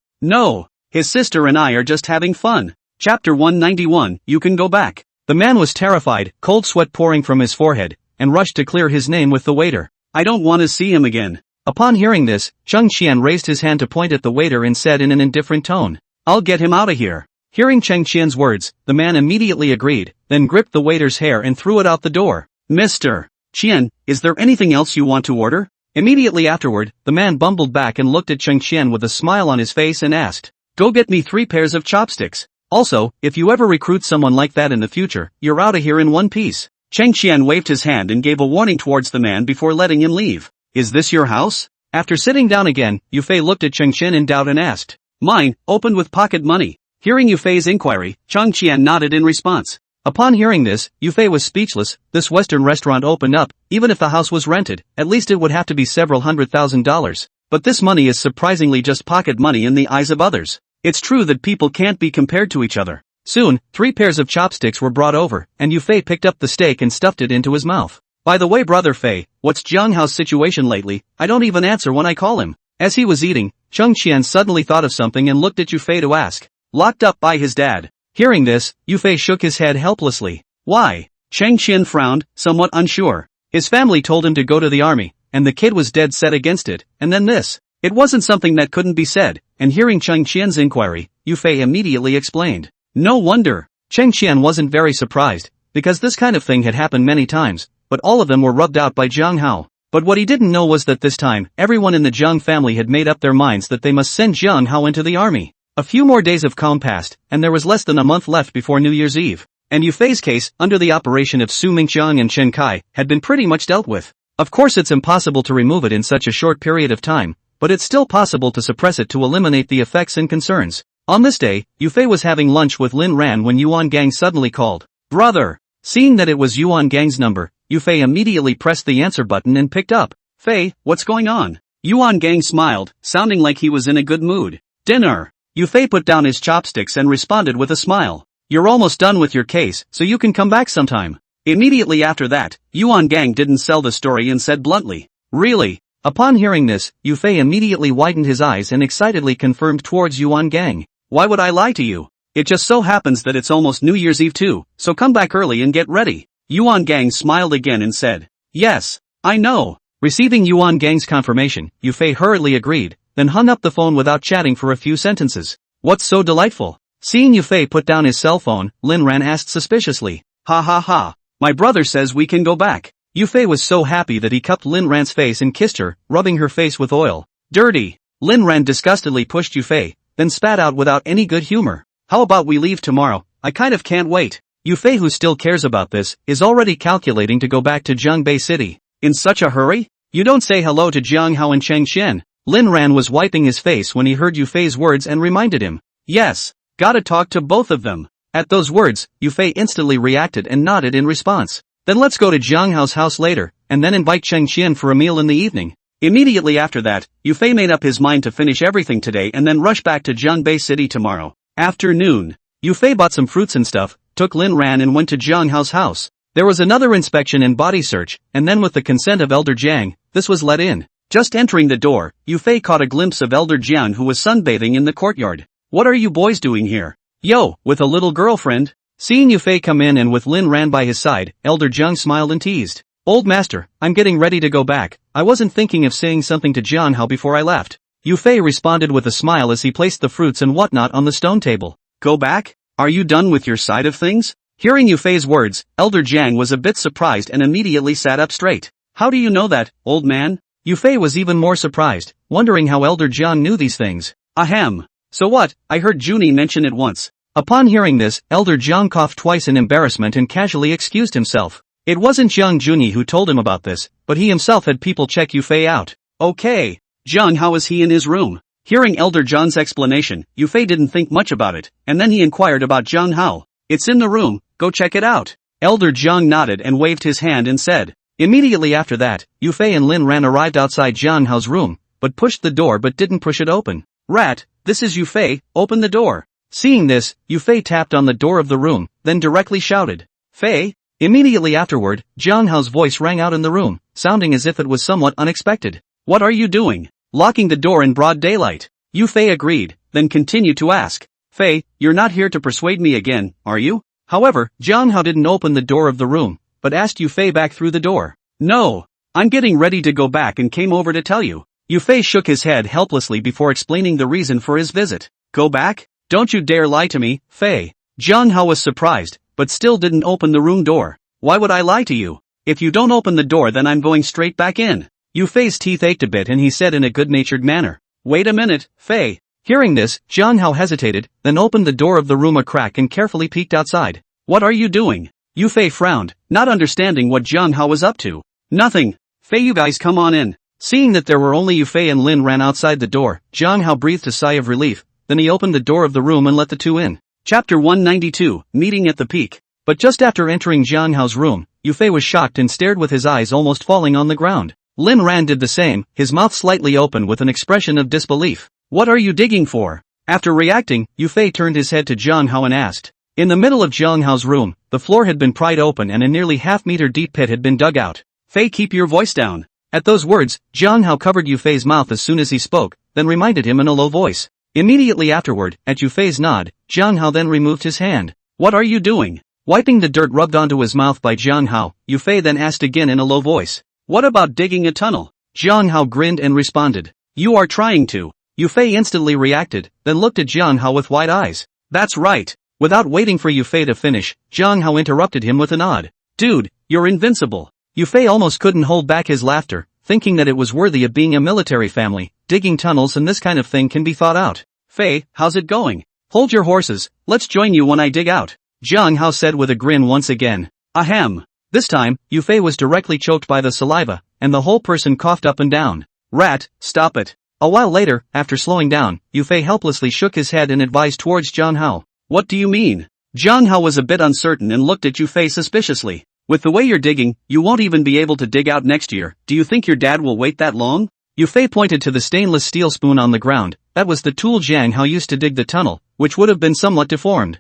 his sister and I are just having fun. Chapter 191, you can go back. The man was terrified, cold sweat pouring from his forehead, and rushed to clear his name with the waiter. I don't want to see him again. Upon hearing this, Cheng Qian raised his hand to point at the waiter and said in an indifferent tone, I'll get him out of here. Hearing Cheng Qian's words, the man immediately agreed, then gripped the waiter's hair and threw it out the door. Mr. Qian, is there anything else you want to order? Immediately afterward, the man bumbled back and looked at Cheng Qian with a smile on his face and asked, Go get me 3 pairs of chopsticks. Also, if you ever recruit someone like that in the future, you're out of here in one piece. Cheng Qian waved his hand and gave a warning towards the man before letting him leave. Is this your house? After sitting down again, Yufei looked at Cheng Qian in doubt and asked. Mine, opened with pocket money. Hearing Yufei's inquiry, Cheng Qian nodded in response. Upon hearing this, Yufei was speechless. This Western restaurant opened up, even if the house was rented, at least it would have to be several $100,000. But this money is surprisingly just pocket money in the eyes of others. It's true that people can't be compared to each other. Soon, 3 pairs of chopsticks were brought over, and Yufei picked up the steak and stuffed it into his mouth. By the way, brother Fei, what's Jiang Hao's situation lately? I don't even answer when I call him. As he was eating, Cheng Qian suddenly thought of something and looked at Yufei to ask. Locked up by his dad. Hearing this, Yufei shook his head helplessly. Why? Cheng Qian frowned, somewhat unsure. His family told him to go to the army, and the kid was dead set against it, and then this. It wasn't something that couldn't be said, and hearing Cheng Qian's inquiry, Yufei immediately explained. No wonder. Cheng Qian wasn't very surprised, because this kind of thing had happened many times, but all of them were rubbed out by Jiang Hao. But what he didn't know was that this time, everyone in the Jiang family had made up their minds that they must send Jiang Hao into the army. A few more days of calm passed, and there was less than a month left before New Year's Eve. And Yufei's case, under the operation of Su Mingqiang and Chen Kai, had been pretty much dealt with. Of course it's impossible to remove it in such a short period of time, but it's still possible to suppress it to eliminate the effects and concerns. On this day, Yufei was having lunch with Lin Ran when Yuan Gang suddenly called. Brother! Seeing that it was Yuan Gang's number, Yufei immediately pressed the answer button and picked up. Fei, what's going on? Yuan Gang smiled, sounding like he was in a good mood. Dinner! Yufei put down his chopsticks and responded with a smile. You're almost done with your case, so you can come back sometime. Immediately after that, Yuan Gang didn't sell the story and said bluntly. Really? Upon hearing this, Yufei immediately widened his eyes and excitedly confirmed towards Yuan Gang. Why would I lie to you? It just so happens that it's almost New Year's Eve too, so come back early and get ready. Yuan Gang smiled again and said. Yes, I know. Receiving Yuan Gang's confirmation, Yufei hurriedly agreed, then hung up the phone without chatting for a few sentences. What's so delightful? Seeing Yufei put down his cell phone, Lin Ran asked suspiciously. Ha ha ha. My brother says we can go back. Yufei was so happy that he cupped Lin Ran's face and kissed her, rubbing her face with oil. Dirty. Lin Ran disgustedly pushed Yufei, then spat out without any good humor. How about we leave tomorrow? I kind of can't wait. Yufei, who still cares about this, is already calculating to go back to Jiangbei City. In such a hurry? You don't say hello to Jiang Hao and Cheng Xian. Lin Ran was wiping his face when he heard Yufei's words and reminded him. Yes. Gotta talk to both of them. At those words, Yufei instantly reacted and nodded in response. Then let's go to Jiang Hao's house later, and then invite Cheng Xian for a meal in the evening. Immediately after that, Yufei made up his mind to finish everything today and then rush back to Jiangbei City tomorrow. Afternoon. Yufei bought some fruits and stuff, took Lin Ran and went to Jiang Hao's house. There was another inspection and body search, and then with the consent of Elder Jiang, this was let in. Just entering the door, Yufei caught a glimpse of Elder Jiang who was sunbathing in the courtyard. What are you boys doing here? Yo, with a little girlfriend? Seeing Yufei come in and with Lin Ran by his side, Elder Jiang smiled and teased. Old master, I'm getting ready to go back. I wasn't thinking of saying something to Jiang Hao before I left. Yufei responded with a smile as he placed the fruits and whatnot on the stone table. Go back? Are you done with your side of things? Hearing Yufei's words, Elder Jiang was a bit surprised and immediately sat up straight. How do you know that, old man? Yufei was even more surprised, wondering how Elder Jiang knew these things. Ahem. So what? I heard Junie mention it once. Upon hearing this, Elder Jiang coughed twice in embarrassment and casually excused himself. It wasn't Jiang Junie who told him about this, but he himself had people check Yufei out. Okay. Jiang, how is he in his room? Hearing Elder Jiang's explanation, Yufei didn't think much about it, and then he inquired about Jiang Hao. It's in the room, go check it out. Elder Jiang nodded and waved his hand and said. Immediately after that, Yufei and Lin Ran arrived outside Jiang Hao's room, but pushed the door but didn't push it open. Rat, this is Yufei, open the door. Seeing this, Yufei tapped on the door of the room, then directly shouted. Fei? Immediately afterward, Jiang Hao's voice rang out in the room, sounding as if it was somewhat unexpected. What are you doing? Locking the door in broad daylight. Yufei agreed, then continued to ask. Fei, you're not here to persuade me again, are you? However, Jiang Hao didn't open the door of the room, but asked Yufei back through the door. No. I'm getting ready to go back and came over to tell you. Yufei shook his head helplessly before explaining the reason for his visit. Go back? Don't you dare lie to me, Fei. Jiang Hao was surprised, but still didn't open the room door. Why would I lie to you? If you don't open the door then I'm going straight back in. Yufei's teeth ached a bit and he said in a good-natured manner. Wait a minute, Fei. Hearing this, Jiang Hao hesitated, then opened the door of the room a crack and carefully peeked outside. What are you doing? Yufei frowned, not understanding what Jiang Hao was up to. Nothing. Fei, you guys come on in. Seeing that there were only Yufei and Lin Ran outside the door, Jiang Hao breathed a sigh of relief, then he opened the door of the room and let the two in. Chapter 192, Meeting at the Peak. But just after entering Jiang Hao's room, Yufei was shocked and stared with his eyes almost falling on the ground. Lin Ran did the same, his mouth slightly open with an expression of disbelief. What are you digging for? After reacting, Yufei turned his head to Jiang Hao and asked. In the middle of Jiang Hao's room, the floor had been pried open and a nearly half-meter deep pit had been dug out. Fei, keep your voice down. At those words, Jiang Hao covered Yufei's mouth as soon as he spoke, then reminded him in a low voice. Immediately afterward, at Yufei's nod, Jiang Hao then removed his hand. What are you doing? Wiping the dirt rubbed onto his mouth by Jiang Hao, Yufei then asked again in a low voice. What about digging a tunnel? Jiang Hao grinned and responded. You are trying to. Yufei instantly reacted, then looked at Jiang Hao with wide eyes. That's right. Without waiting for Yufei to finish, Jiang Hao interrupted him with a nod. Dude, you're invincible. Yufei almost couldn't hold back his laughter, thinking that it was worthy of being a military family. Digging tunnels and this kind of thing can be thought out. Fei, how's it going? Hold your horses, let's join you when I dig out. Jiang Hao said with a grin once again. Ahem. This time, Yufei was directly choked by the saliva, and the whole person coughed up and down. Rat, stop it. A while later, after slowing down, Yufei helplessly shook his head and advised towards Jiang Hao. What do you mean? Jiang Hao was a bit uncertain and looked at Yufei suspiciously. With the way you're digging, you won't even be able to dig out next year. Do you think your dad will wait that long? Yufei pointed to the stainless steel spoon on the ground. That was the tool Jiang Hao used to dig the tunnel, which would have been somewhat deformed.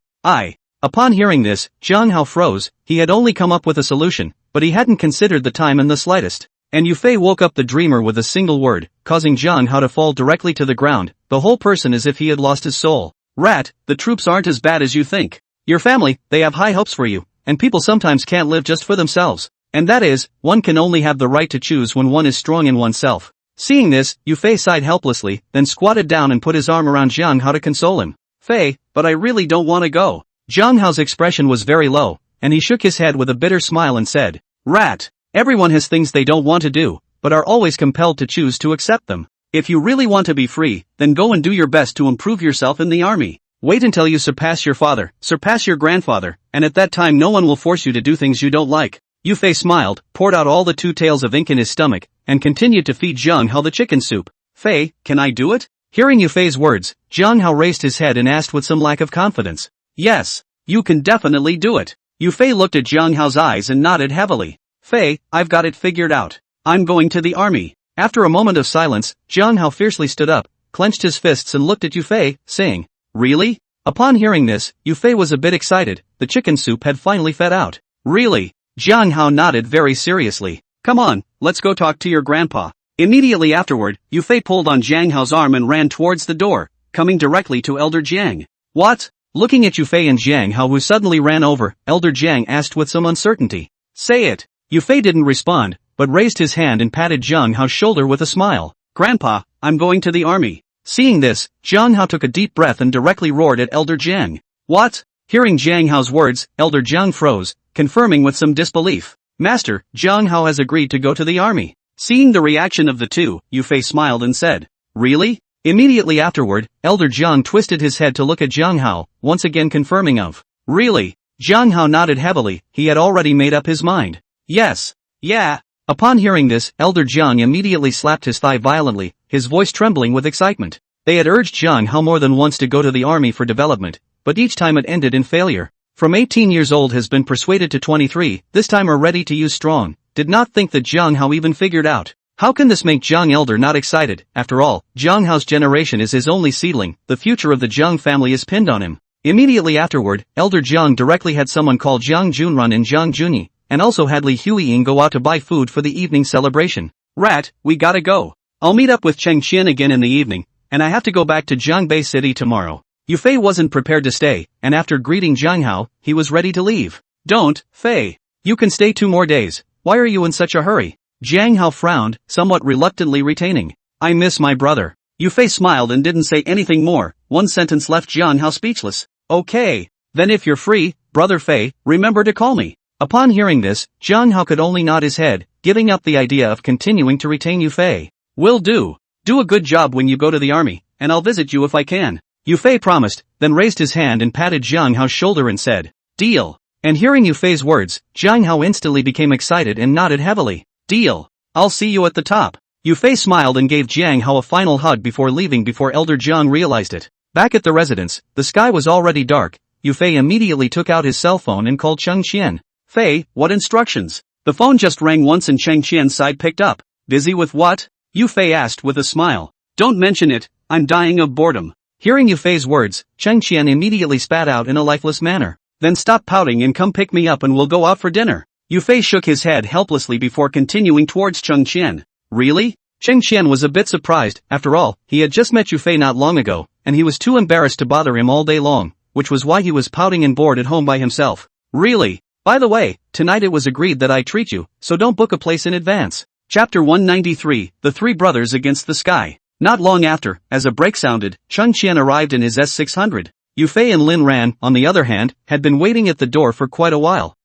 Upon hearing this, Jiang Hao froze. He had only come up with a solution, but he hadn't considered the time in the slightest. And Yufei woke up the dreamer with a single word, causing Jiang Hao to fall directly to the ground, the whole person as if he had lost his soul. Rat, the troops aren't as bad as you think. Your family, they have high hopes for you, and people sometimes can't live just for themselves. And that is, one can only have the right to choose when one is strong in oneself. Seeing this, Yufei sighed helplessly, then squatted down and put his arm around Jiang Hao to console him. Fei, but I really don't want to go. Zhang Hao's expression was very low, and he shook his head with a bitter smile and said, Rat. Everyone has things they don't want to do, but are always compelled to choose to accept them. If you really want to be free, then go and do your best to improve yourself in the army. Wait until you surpass your father, surpass your grandfather, and at that time no one will force you to do things you don't like. Yu Fei smiled, poured out all the 2 tails of ink in his stomach, and continued to feed Zhang Hao the chicken soup. Fei, can I do it? Hearing Yu Fei's words, Zhang Hao raised his head and asked with some lack of confidence. Yes, you can definitely do it. Yu Fei looked at Zhang Hao's eyes and nodded heavily. Fei, I've got it figured out. I'm going to the army. After a moment of silence, Zhang Hao fiercely stood up, clenched his fists and looked at Yu Fei, saying, Really? Upon hearing this, Yu Fei was a bit excited. The chicken soup had finally fed out. Really? Zhang Hao nodded very seriously. Come on, let's go talk to your grandpa. Immediately afterward, Yu Fei pulled on Zhang Hao's arm and ran towards the door, coming directly to Elder Jiang. What? Looking at Yu Fei and Zhang Hao who suddenly ran over, Elder Jiang asked with some uncertainty. Say it. Yu Fei didn't respond, but raised his hand and patted Zhang Hao's shoulder with a smile. Grandpa, I'm going to the army. Seeing this, Zhang Hao took a deep breath and directly roared at Elder Jiang. What? Hearing Zhang Hao's words, Elder Jiang froze, confirming with some disbelief. Master, Zhang Hao has agreed to go to the army. Seeing the reaction of the two, Yu Fei smiled and said, Really? Immediately afterward, Elder Jiang twisted his head to look at Zhang Hao, once again confirming of, Really? Zhang Hao nodded heavily, he had already made up his mind. Yes. Yeah. Upon hearing this, Elder Jiang immediately slapped his thigh violently, his voice trembling with excitement. They had urged Zhang Hao more than once to go to the army for development, but each time it ended in failure. From 18 years old has been persuaded to 23, this time are ready to use strong. Did not think that Zhang Hao even figured out. How can this make Zhang Elder not excited? After all, Zhang Hao's generation is his only seedling, the future of the Zhang family is pinned on him. Immediately afterward, Elder Jiang directly had someone called Jiang Junrun and Jiang Junyi, and also had Li Huiying go out to buy food for the evening celebration. Rat, we gotta go. I'll meet up with Cheng Qian again in the evening, and I have to go back to Jiangbei City tomorrow. Yu Fei wasn't prepared to stay, and after greeting Zhang Hao, he was ready to leave. Don't, Fei. You can stay 2 more days. Why are you in such a hurry? Zhang Hao frowned, somewhat reluctantly retaining. I miss my brother. Yu Fei smiled and didn't say anything more. One sentence left Zhang Hao speechless. Okay. Then if you're free, brother Fei, remember to call me. Upon hearing this, Zhang Hao could only nod his head, giving up the idea of continuing to retain Yu Fei. Will do. Do a good job when you go to the army, and I'll visit you if I can. Yu Fei promised, then raised his hand and patted Zhang Hao's shoulder and said, Deal. And hearing Yu Fei's words, Zhang Hao instantly became excited and nodded heavily. Deal. I'll see you at the top. Yu Fei smiled and gave Zhang Hao a final hug before leaving before Elder Jiang realized it. Back at the residence, the sky was already dark. Yu Fei immediately took out his cell phone and called Cheng Qian. Fei, what instructions? The phone just rang once and Cheng Qian's side picked up. Busy with what? Yu Fei asked with a smile. Don't mention it, I'm dying of boredom. Hearing Yu Fei's words, Cheng Qian immediately spat out in a lifeless manner. Then stop pouting and come pick me up and we'll go out for dinner. Yu Fei shook his head helplessly before continuing towards Cheng Qian. Really? Cheng Qian was a bit surprised. After all, he had just met Yu Fei not long ago, and he was too embarrassed to bother him all day long, which was why he was pouting and bored at home by himself. Really? By the way, tonight it was agreed that I treat you, so don't book a place in advance. Chapter 193, The Three Brothers Against the Sky. Not long after, as a break sounded, Cheng Qian arrived in his S600. Yu Fei and Lin Ran, on the other hand, had been waiting at the door for quite a while.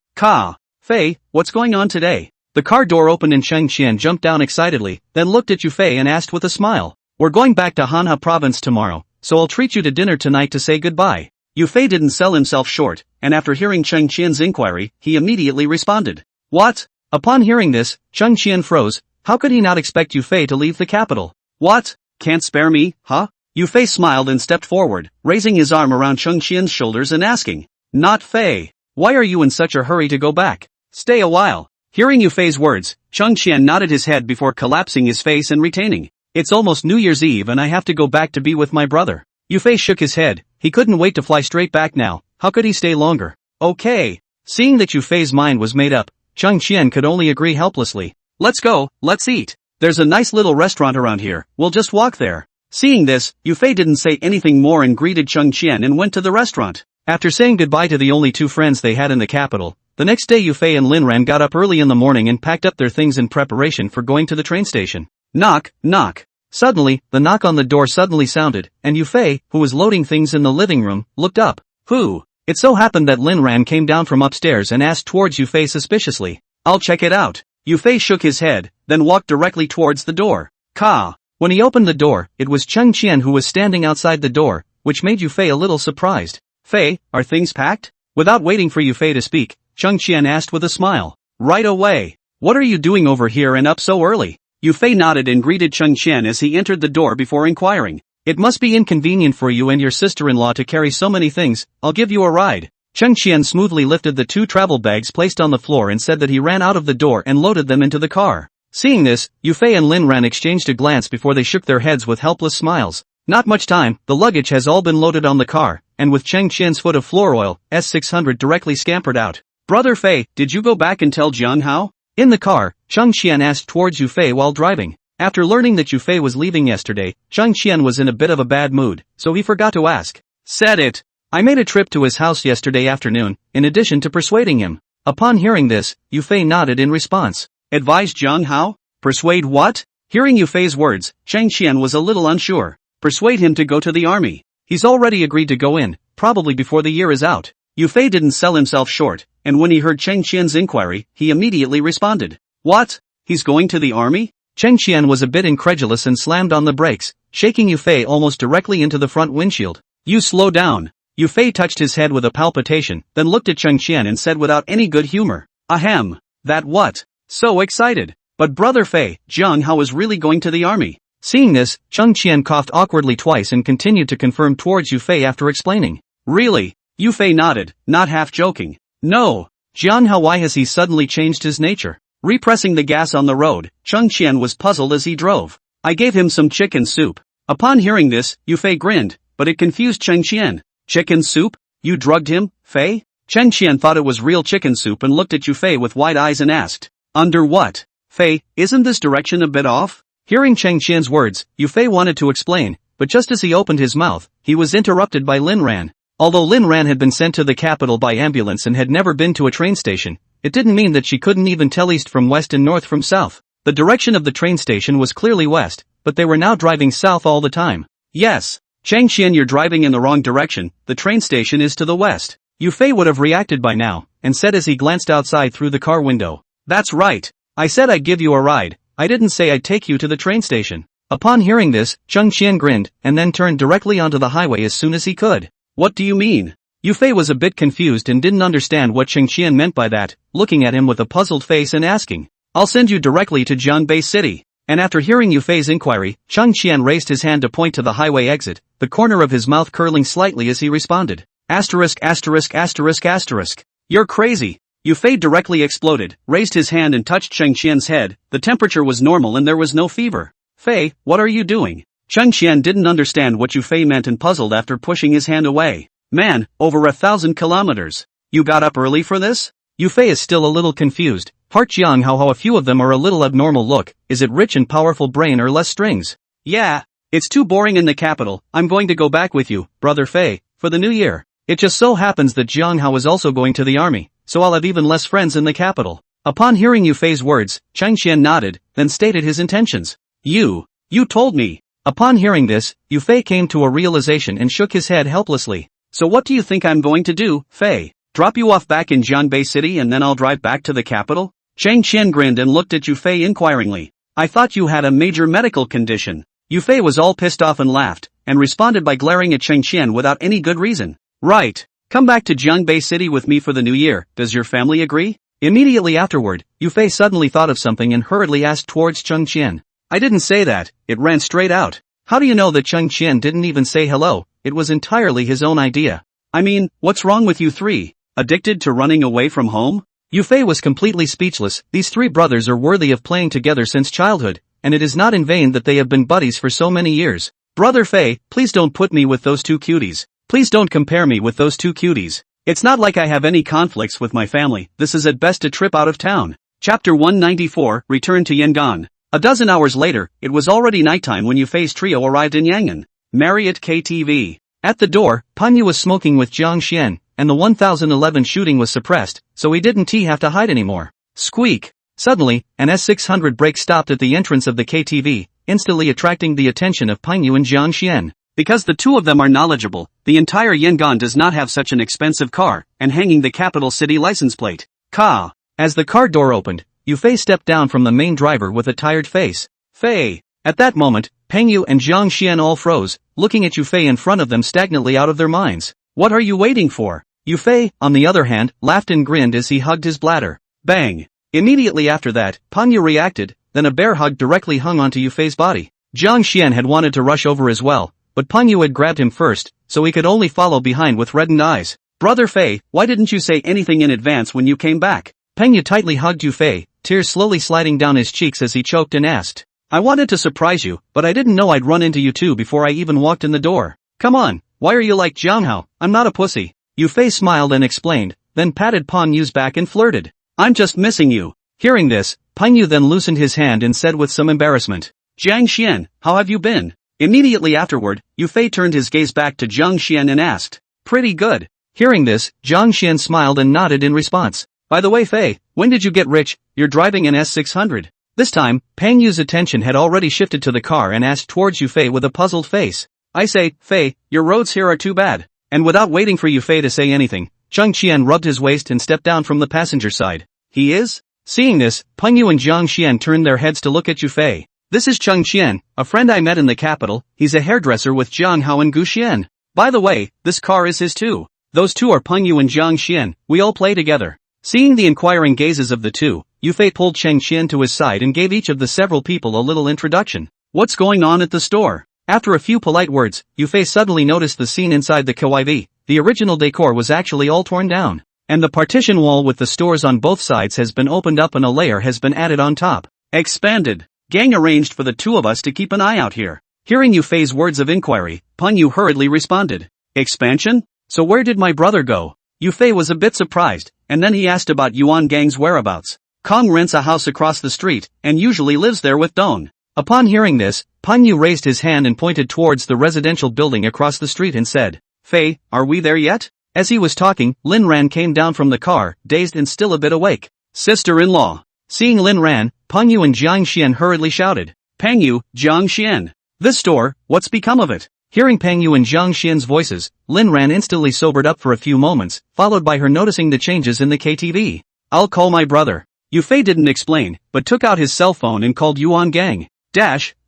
Fei, what's going on today? The car door opened and Cheng Qian jumped down excitedly, then looked at Yu Fei and asked with a smile. We're going back to Hanha province tomorrow, so I'll treat you to dinner tonight to say goodbye. Yu Fei didn't sell himself short, and after hearing Cheng Qian's inquiry, he immediately responded. What? Upon hearing this, Cheng Qian froze. How could he not expect Yu Fei to leave the capital? What? Can't spare me, huh? Yu Fei smiled and stepped forward, raising his arm around Cheng Qian's shoulders and asking. Not Fei. Why are you in such a hurry to go back? Stay a while. Hearing Yu Fei's words, Cheng Qian nodded his head before collapsing his face and retaining. It's almost New Year's Eve and I have to go back to be with my brother. Yu Fei shook his head. He couldn't wait to fly straight back now. How could he stay longer? Okay. Seeing that Yu Fei's mind was made up, Cheng Qian could only agree helplessly. Let's go, let's eat. There's a nice little restaurant around here, we'll just walk there. Seeing this, Yu Fei didn't say anything more and greeted Cheng Qian and went to the restaurant. After saying goodbye to the only 2 friends they had in the capital, the next day Yu Fei and Lin Ran got up early in the morning and packed up their things in preparation for going to the train station. Knock, knock. Suddenly, the knock on the door suddenly sounded, and Yufei, who was loading things in the living room, looked up. Who? It so happened that Lin Ran came down from upstairs and asked towards Yufei suspiciously. I'll check it out. Yufei shook his head, then walked directly towards the door. Ka. When he opened the door, it was Cheng Qian who was standing outside the door, which made Yufei a little surprised. Fei, are things packed? Without waiting for Yufei to speak, Cheng Qian asked with a smile. Right away. What are you doing over here and up so early? Yufei nodded and greeted Cheng Qian as he entered the door before inquiring. It must be inconvenient for you and your sister-in-law to carry so many things, I'll give you a ride. Cheng Qian smoothly lifted the 2 travel bags placed on the floor and said that he ran out of the door and loaded them into the car. Seeing this, Yufei and Lin Ran exchanged a glance before they shook their heads with helpless smiles. Not much time, the luggage has all been loaded on the car, and with Cheng Qian's foot of floor oil, S600 directly scampered out. Brother Fei, did you go back and tell Jiang Hao? In the car, Cheng Qian asked towards Yufei while driving. After learning that Yufei was leaving yesterday, Cheng Qian was in a bit of a bad mood, so he forgot to ask. Said it. I made a trip to his house yesterday afternoon, in addition to persuading him. Upon hearing this, Yufei nodded in response. Advised Jiang Hao? Persuade what? Hearing Yufei's words, Cheng Qian was a little unsure. Persuade him to go to the army. He's already agreed to go in, probably before the year is out. Yufei didn't sell himself short, and when he heard Cheng Qian's inquiry, he immediately responded. What? He's going to the army? Cheng Qian was a bit incredulous and slammed on the brakes, shaking Yufei almost directly into the front windshield. You slow down. Yufei touched his head with a palpitation, then looked at Cheng Qian and said without any good humor. Ahem. That what? So excited. But brother Fei, Jiang Hao is really going to the army. Seeing this, Cheng Qian coughed awkwardly twice and continued to confirm towards Yufei after explaining. Really? Yufei nodded, not half joking. No. Jiang Hao, why has he suddenly changed his nature? Repressing the gas on the road, Cheng Qian was puzzled as he drove. I gave him some chicken soup. Upon hearing this, Yufei grinned, but it confused Cheng Qian. Chicken soup? You drugged him, Fei? Cheng Qian thought it was real chicken soup and looked at Yufei with wide eyes and asked. Under what? Fei, isn't this direction a bit off? Hearing Cheng Qian's words, Yufei wanted to explain, but just as he opened his mouth, he was interrupted by Lin Ran. Although Lin Ran had been sent to the capital by ambulance and had never been to a train station, it didn't mean that she couldn't even tell east from west and north from south. The direction of the train station was clearly west, but they were now driving south all the time. Yes. Cheng Qian, you're driving in the wrong direction, the train station is to the west. Yufei would have reacted by now, and said as he glanced outside through the car window. That's right. I said I'd give you a ride, I didn't say I'd take you to the train station. Upon hearing this, Cheng Qian grinned, and then turned directly onto the highway as soon as he could. What do you mean? Yufei was a bit confused and didn't understand what Cheng Qian meant by that, looking at him with a puzzled face and asking. I'll send you directly to Jianbei City. And after hearing Yufei's inquiry, Cheng Qian raised his hand to point to the highway exit, the corner of his mouth curling slightly as he responded. Asterisk asterisk asterisk asterisk. You're crazy. Yufei directly exploded, raised his hand and touched Cheng Qian's head. The temperature was normal and there was no fever. Fei, what are you doing? Cheng Qian didn't understand what Yufei meant and puzzled after pushing his hand away. Man, over 1,000 kilometers. You got up early for this? Yufei is still a little confused. Heart Jiang how a few of them are a little abnormal look, is it rich and powerful brain or less strings? Yeah. It's too boring in the capital, I'm going to go back with you, brother Fei, for the new year. It just so happens that Jiang Hao is also going to the army, so I'll have even less friends in the capital. Upon hearing Yufei's words, Cheng Qian nodded, then stated his intentions. You told me. Upon hearing this, Yufei came to a realization and shook his head helplessly. So what do you think I'm going to do, Fei? Drop you off back in Jianbei City and then I'll drive back to the capital? Cheng Qian grinned and looked at Yufei inquiringly. I thought you had a major medical condition. Yufei was all pissed off and laughed, and responded by glaring at Cheng Qian without any good reason. Right. Come back to Jianbei City with me for the new year, does your family agree? Immediately afterward, Yufei suddenly thought of something and hurriedly asked towards Cheng Qian. I didn't say that, it ran straight out. How do you know that Cheng Qian didn't even say hello? It was entirely his own idea. I mean, what's wrong with you three? Addicted to running away from home? Yufei was completely speechless. These three brothers are worthy of playing together since childhood, and it is not in vain that they have been buddies for so many years. Brother Fei, please don't put me with those two cuties. Please don't compare me with those two cuties. It's not like I have any conflicts with my family, this is at best a trip out of town. Chapter 194, Return to Yangon. A dozen hours later, it was already nighttime when Yufei's trio arrived in Yangon. Marriott KTV. At the door, Panyu was smoking with Jiang Xian, and the 1011 shooting was suppressed, so he didn't have to hide anymore. Squeak. Suddenly, an S600 brake stopped at the entrance of the KTV, instantly attracting the attention of Peng Yu and Jiang Xian. Because the two of them are knowledgeable, the entire Yangon does not have such an expensive car, and hanging the capital city license plate. Ka. As the car door opened, Yufei stepped down from the main driver with a tired face. Fei. At that moment, Peng Yu and Jiang Xian all froze, looking at Yufei in front of them stagnantly out of their minds. What are you waiting for? Yufei, on the other hand, laughed and grinned as he hugged his bladder. Bang. Immediately after that, Peng Yu reacted, then a bear hug directly hung onto Yufei's body. Jiang Xian had wanted to rush over as well, but Peng Yu had grabbed him first, so he could only follow behind with reddened eyes. Brother Fei, why didn't you say anything in advance when you came back? Peng Yu tightly hugged Yufei, tears slowly sliding down his cheeks as he choked and asked. I wanted to surprise you, but I didn't know I'd run into you two before I even walked in the door. Come on, why are you like Jianghao? I'm not a pussy. Yufei smiled and explained, then patted Peng Yu's back and flirted. I'm just missing you. Hearing this, Peng Yu then loosened his hand and said with some embarrassment. Jiang Xian, how have you been? Immediately afterward, Yufei turned his gaze back to Jiang Xian and asked. Pretty good. Hearing this, Jiang Xian smiled and nodded in response. By the way Fei, when did you get rich? You're driving an S600. This time, Peng Yu's attention had already shifted to the car and asked towards Yufei with a puzzled face. I say, Fei, your roads here are too bad. And without waiting for Yufei to say anything, Jiang Xian rubbed his waist and stepped down from the passenger side. He is? Seeing this, Peng Yu and Jiang Xian turned their heads to look at Yufei. This is Cheng Qian, a friend I met in the capital. He's a hairdresser with Jiang Hao and Gu Xian. By the way, this car is his too. Those two are Peng Yu and Jiang Xian, we all play together. Seeing the inquiring gazes of the two, Yufei pulled Cheng Qian to his side and gave each of the several people a little introduction. What's going on at the store? After a few polite words, Yufei suddenly noticed the scene inside the KYV. The original decor was actually all torn down, and the partition wall with the stores on both sides has been opened up and a layer has been added on top. Expanded. Gang arranged for the two of us to keep an eye out here. Hearing Yufei's words of inquiry, Peng Yu hurriedly responded. Expansion? So where did my brother go? Yufei was a bit surprised, and then he asked about Yuan Gang's whereabouts. Kong rents a house across the street, and usually lives there with Dong. Upon hearing this, Peng Yu raised his hand and pointed towards the residential building across the street and said, Fei, are we there yet? As he was talking, Lin Ran came down from the car, dazed and still a bit awake. Sister-in-law. Seeing Lin Ran, Peng Yu and Jiang Xian hurriedly shouted. Peng Yu, Jiang Xian. This store, what's become of it? Hearing Peng Yu and Jiang Xian's voices, Lin Ran instantly sobered up for a few moments, followed by her noticing the changes in the KTV. I'll call my brother. Yufei didn't explain, but took out his cell phone and called Yuan Gang.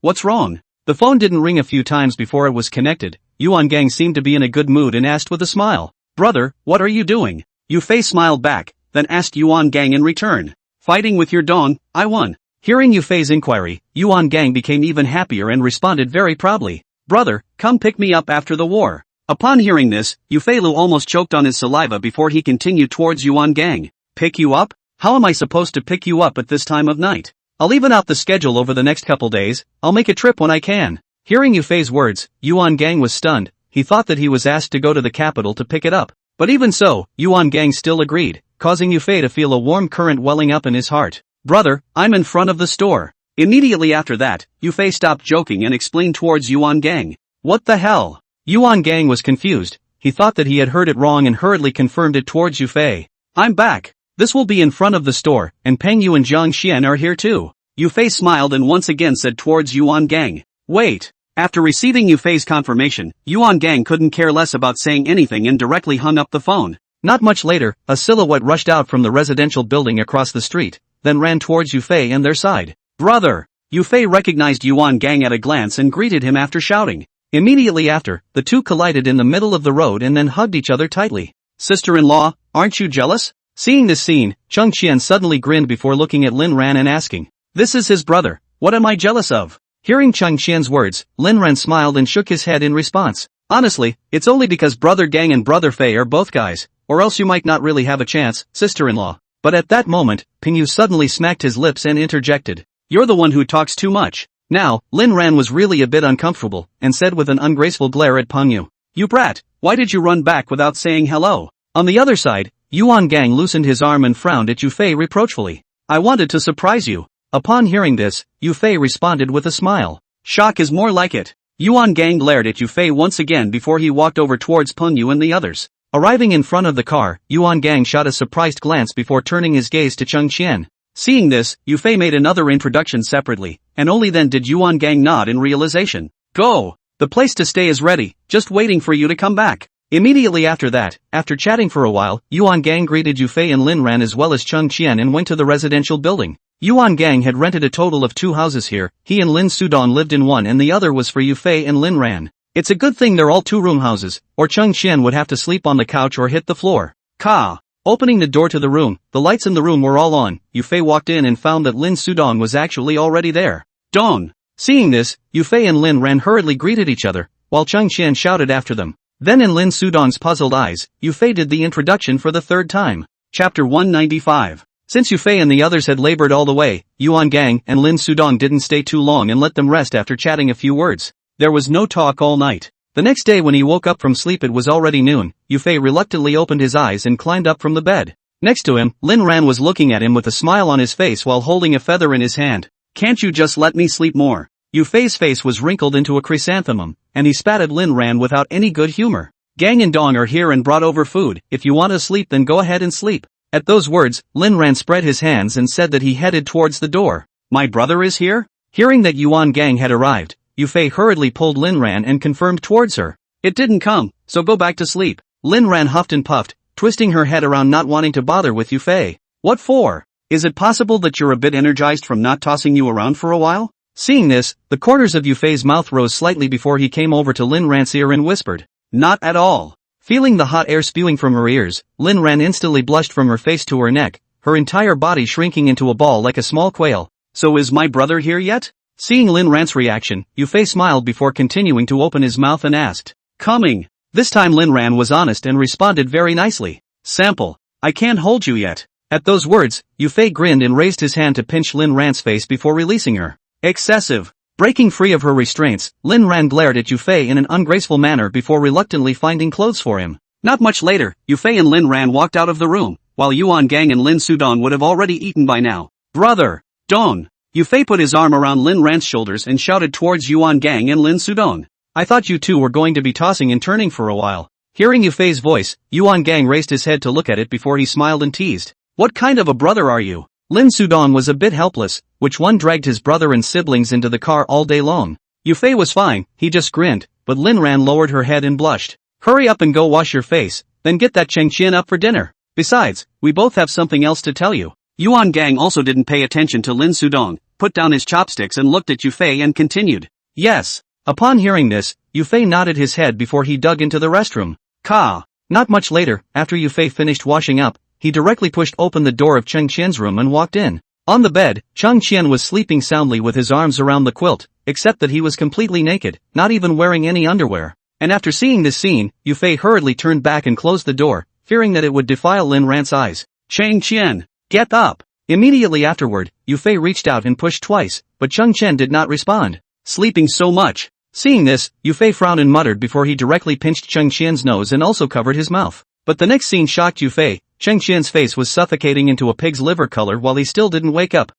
What's wrong? The phone didn't ring a few times before it was connected. Yuan Gang seemed to be in a good mood and asked with a smile. Brother, what are you doing? Yufei smiled back, then asked Yuan Gang in return. Fighting with your Dong, I won. Hearing Yufei's inquiry, Yuan Gang became even happier and responded very proudly. Brother, come pick me up after the war. Upon hearing this, Yufei Lu almost choked on his saliva before he continued towards Yuan Gang. Pick you up? How am I supposed to pick you up at this time of night? I'll even out the schedule over the next couple days. I'll make a trip when I can. Hearing Yufei's words, Yuan Gang was stunned. He thought that he was asked to go to the capital to pick it up. But even so, Yuan Gang still agreed, causing Yufei to feel a warm current welling up in his heart. Brother, I'm in front of the store. Immediately after that, Yufei stopped joking and explained towards Yuan Gang. What the hell? Yuan Gang was confused. He thought that he had heard it wrong and hurriedly confirmed it towards Yufei. I'm back. This will be in front of the store, and Peng Yu and Jiang Xian are here too. Yufei smiled and once again said towards Yuan Gang. Wait. After receiving Yufei's confirmation, Yuan Gang couldn't care less about saying anything and directly hung up the phone. Not much later, a silhouette rushed out from the residential building across the street, then ran towards Yufei and their side. Brother! Yufei recognized Yuan Gang at a glance and greeted him after shouting. Immediately after, the two collided in the middle of the road and then hugged each other tightly. Sister-in-law, aren't you jealous? Seeing this scene, Cheng Qian suddenly grinned before looking at Lin Ran and asking, This is his brother, what am I jealous of? Hearing Cheng Qian's words, Lin Ran smiled and shook his head in response. Honestly, it's only because Brother Gang and Brother Fei are both guys, or else you might not really have a chance, sister-in-law. But at that moment, Peng Yu suddenly smacked his lips and interjected. You're the one who talks too much. Now, Lin Ran was really a bit uncomfortable, and said with an ungraceful glare at Peng Yu. You brat, why did you run back without saying hello? On the other side, Yuan Gang loosened his arm and frowned at Yufei reproachfully. I wanted to surprise you. Upon hearing this, Yufei responded with a smile. Shock is more like it. Yuan Gang glared at Yufei once again before he walked over towards Peng Yu and the others. Arriving in front of the car, Yuan Gang shot a surprised glance before turning his gaze to Cheng Qian. Seeing this, Yufei made another introduction separately, and only then did Yuan Gang nod in realization. Go! The place to stay is ready, just waiting for you to come back. Immediately after that, after chatting for a while, Yuan Gang greeted Yufei and Lin Ran as well as Cheng Qian and went to the residential building. Yuan Gang had rented a total of 2 houses here. He and Lin Sudong lived in one and the other was for Yufei and Lin Ran. It's a good thing they're all 2-room houses, or Cheng Qian would have to sleep on the couch or hit the floor. Ka! Opening the door to the room, the lights in the room were all on. Yufei walked in and found that Lin Sudong was actually already there. Dong! Seeing this, Yufei and Lin Ran hurriedly greeted each other, while Cheng Qian shouted after them. Then in Lin Sudong's puzzled eyes, Yufei did the introduction for the 3rd time. Chapter 195. Since Yufei and the others had labored all the way, Yuan Gang and Lin Sudong didn't stay too long and let them rest after chatting a few words. There was no talk all night. The next day when he woke up from sleep it was already noon. Yufei reluctantly opened his eyes and climbed up from the bed. Next to him, Lin Ran was looking at him with a smile on his face while holding a feather in his hand. Can't you just let me sleep more? Yufei's face was wrinkled into a chrysanthemum, and he spat at Lin Ran without any good humor. Gang and Dong are here and brought over food. If you want to sleep then go ahead and sleep. At those words, Lin Ran spread his hands and said that he headed towards the door. My brother is here? Hearing that Yuan Gang had arrived, Yufei hurriedly pulled Lin Ran and confirmed towards her. It didn't come, so go back to sleep. Lin Ran huffed and puffed, twisting her head around not wanting to bother with Yufei. What for? Is it possible that you're a bit energized from not tossing you around for a while? Seeing this, the corners of Yufei's mouth rose slightly before he came over to Lin Ran's ear and whispered. Not at all. Feeling the hot air spewing from her ears, Lin Ran instantly blushed from her face to her neck, her entire body shrinking into a ball like a small quail. So is my brother here yet? Seeing Lin Ran's reaction, Yufei smiled before continuing to open his mouth and asked. Coming. This time Lin Ran was honest and responded very nicely. Sample. I can't hold you yet. At those words, Yufei grinned and raised his hand to pinch Lin Ran's face before releasing her. Excessive. Breaking free of her restraints, Lin Ran glared at Yufei in an ungraceful manner before reluctantly finding clothes for him. Not much later, Yufei and Lin Ran walked out of the room, while Yuan Gang and Lin Sudong would have already eaten by now. Brother! Dong! Yufei put his arm around Lin Ran's shoulders and shouted towards Yuan Gang and Lin Sudong. I thought you two were going to be tossing and turning for a while. Hearing Yufei's voice, Yuan Gang raised his head to look at it before he smiled and teased. What kind of a brother are you? Lin Sudong was a bit helpless, which one dragged his brother and siblings into the car all day long. Yufei was fine, he just grinned, but Lin Ran lowered her head and blushed. Hurry up and go wash your face, then get that Cheng Qian up for dinner. Besides, we both have something else to tell you. Yuan Gang also didn't pay attention to Lin Sudong, put down his chopsticks and looked at Yufei and continued. Yes. Upon hearing this, Yufei nodded his head before he dug into the restroom. Ka. Not much later, after Yufei finished washing up, he directly pushed open the door of Cheng Qian's room and walked in. On the bed, Cheng Qian was sleeping soundly with his arms around the quilt, except that he was completely naked, not even wearing any underwear. And after seeing this scene, Yufei hurriedly turned back and closed the door, fearing that it would defile Lin Ran's eyes. Cheng Qian, get up! Immediately afterward, Yufei reached out and pushed twice, but Cheng Qian did not respond. Sleeping so much. Seeing this, Yufei frowned and muttered before he directly pinched Cheng Qian's nose and also covered his mouth. But the next scene shocked Yufei. Cheng Qian's face was suffocating into a pig's liver color while he still didn't wake up.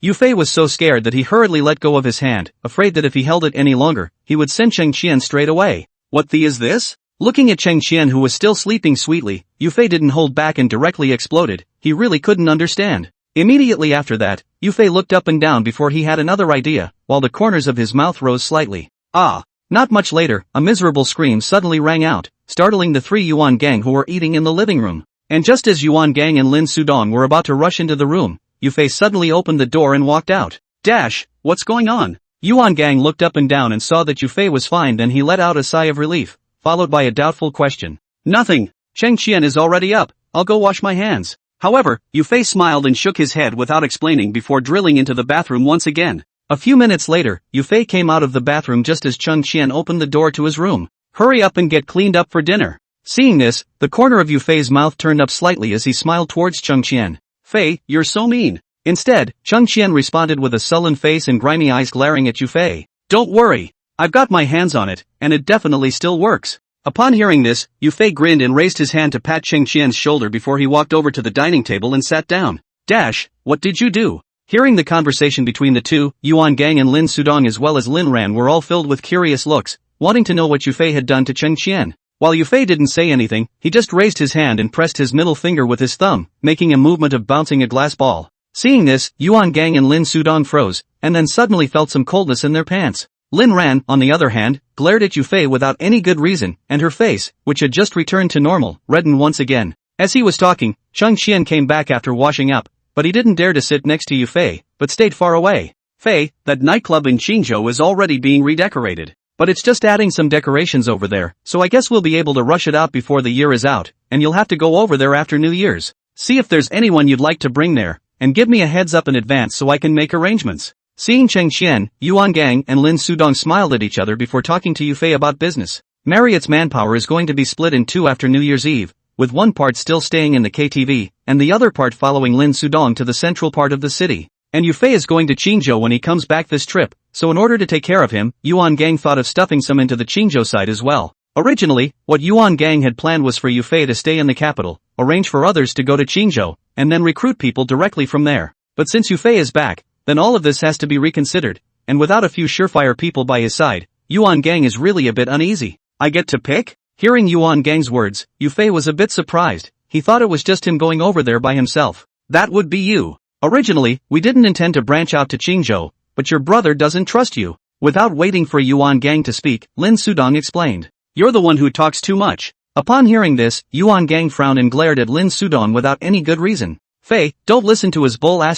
Yufei was so scared that he hurriedly let go of his hand, afraid that if he held it any longer, he would send Cheng Qian straight away. What the is this? Looking at Cheng Qian who was still sleeping sweetly, Yufei didn't hold back and directly exploded. He really couldn't understand. Immediately after that, Yufei looked up and down before he had another idea, while the corners of his mouth rose slightly. Ah! Not much later, a miserable scream suddenly rang out, startling the 3 Yuan Gang who were eating in the living room. And just as Yuan Gang and Lin Sudong were about to rush into the room, Yufei suddenly opened the door and walked out. Dash, what's going on? Yuan Gang looked up and down and saw that Yufei was fine, then he let out a sigh of relief, followed by a doubtful question. Nothing. Cheng Qian is already up, I'll go wash my hands. However, Yufei smiled and shook his head without explaining before drilling into the bathroom once again. A few minutes later, Yufei came out of the bathroom just as Cheng Qian opened the door to his room. Hurry up and get cleaned up for dinner. Seeing this, the corner of Yufei's mouth turned up slightly as he smiled towards Cheng Qian. Fei, you're so mean. Instead, Cheng Qian responded with a sullen face and grimy eyes glaring at Yufei. Don't worry. I've got my hands on it, and it definitely still works. Upon hearing this, Yufei grinned and raised his hand to pat Cheng Qian's shoulder before he walked over to the dining table and sat down. Dash, what did you do? Hearing the conversation between the two, Yuan Gang and Lin Sudong as well as Lin Ran were all filled with curious looks, wanting to know what Yufei had done to Cheng Qian. While Yufei didn't say anything, he just raised his hand and pressed his middle finger with his thumb, making a movement of bouncing a glass ball. Seeing this, Yuan Gang and Lin Sudong froze, and then suddenly felt some coldness in their pants. Lin Ran, on the other hand, glared at Yufei without any good reason, and her face, which had just returned to normal, reddened once again. As he was talking, Cheng Xian came back after washing up, but he didn't dare to sit next to Yufei, but stayed far away. Fei, that nightclub in Qingzhou is already being redecorated. But it's just adding some decorations over there, so I guess we'll be able to rush it out before the year is out, and you'll have to go over there after New Year's. See if there's anyone you'd like to bring there, and give me a heads up in advance so I can make arrangements. Seeing Cheng Xian, Yuan Gang and Lin Sudong smiled at each other before talking to Yufei about business. Marriott's manpower is going to be split in two after New Year's Eve, with one part still staying in the KTV, and the other part following Lin Sudong to the central part of the city. And Yufei is going to Qingzhou when he comes back this trip, so in order to take care of him, Yuan Gang thought of stuffing some into the Qingzhou side as well. Originally, what Yuan Gang had planned was for Yufei to stay in the capital, arrange for others to go to Qingzhou, and then recruit people directly from there. But since Yufei is back, then all of this has to be reconsidered, and without a few surefire people by his side, Yuan Gang is really a bit uneasy. I get to pick? Hearing Yuan Gang's words, Yufei was a bit surprised. He thought it was just him going over there by himself. That would be you. Originally, we didn't intend to branch out to Qingzhou, but your brother doesn't trust you. Without waiting for Yuan Gang to speak, Lin Sudong explained. You're the one who talks too much. Upon hearing this, Yuan Gang frowned and glared at Lin Sudong without any good reason. Fei, don't listen to his bull *******,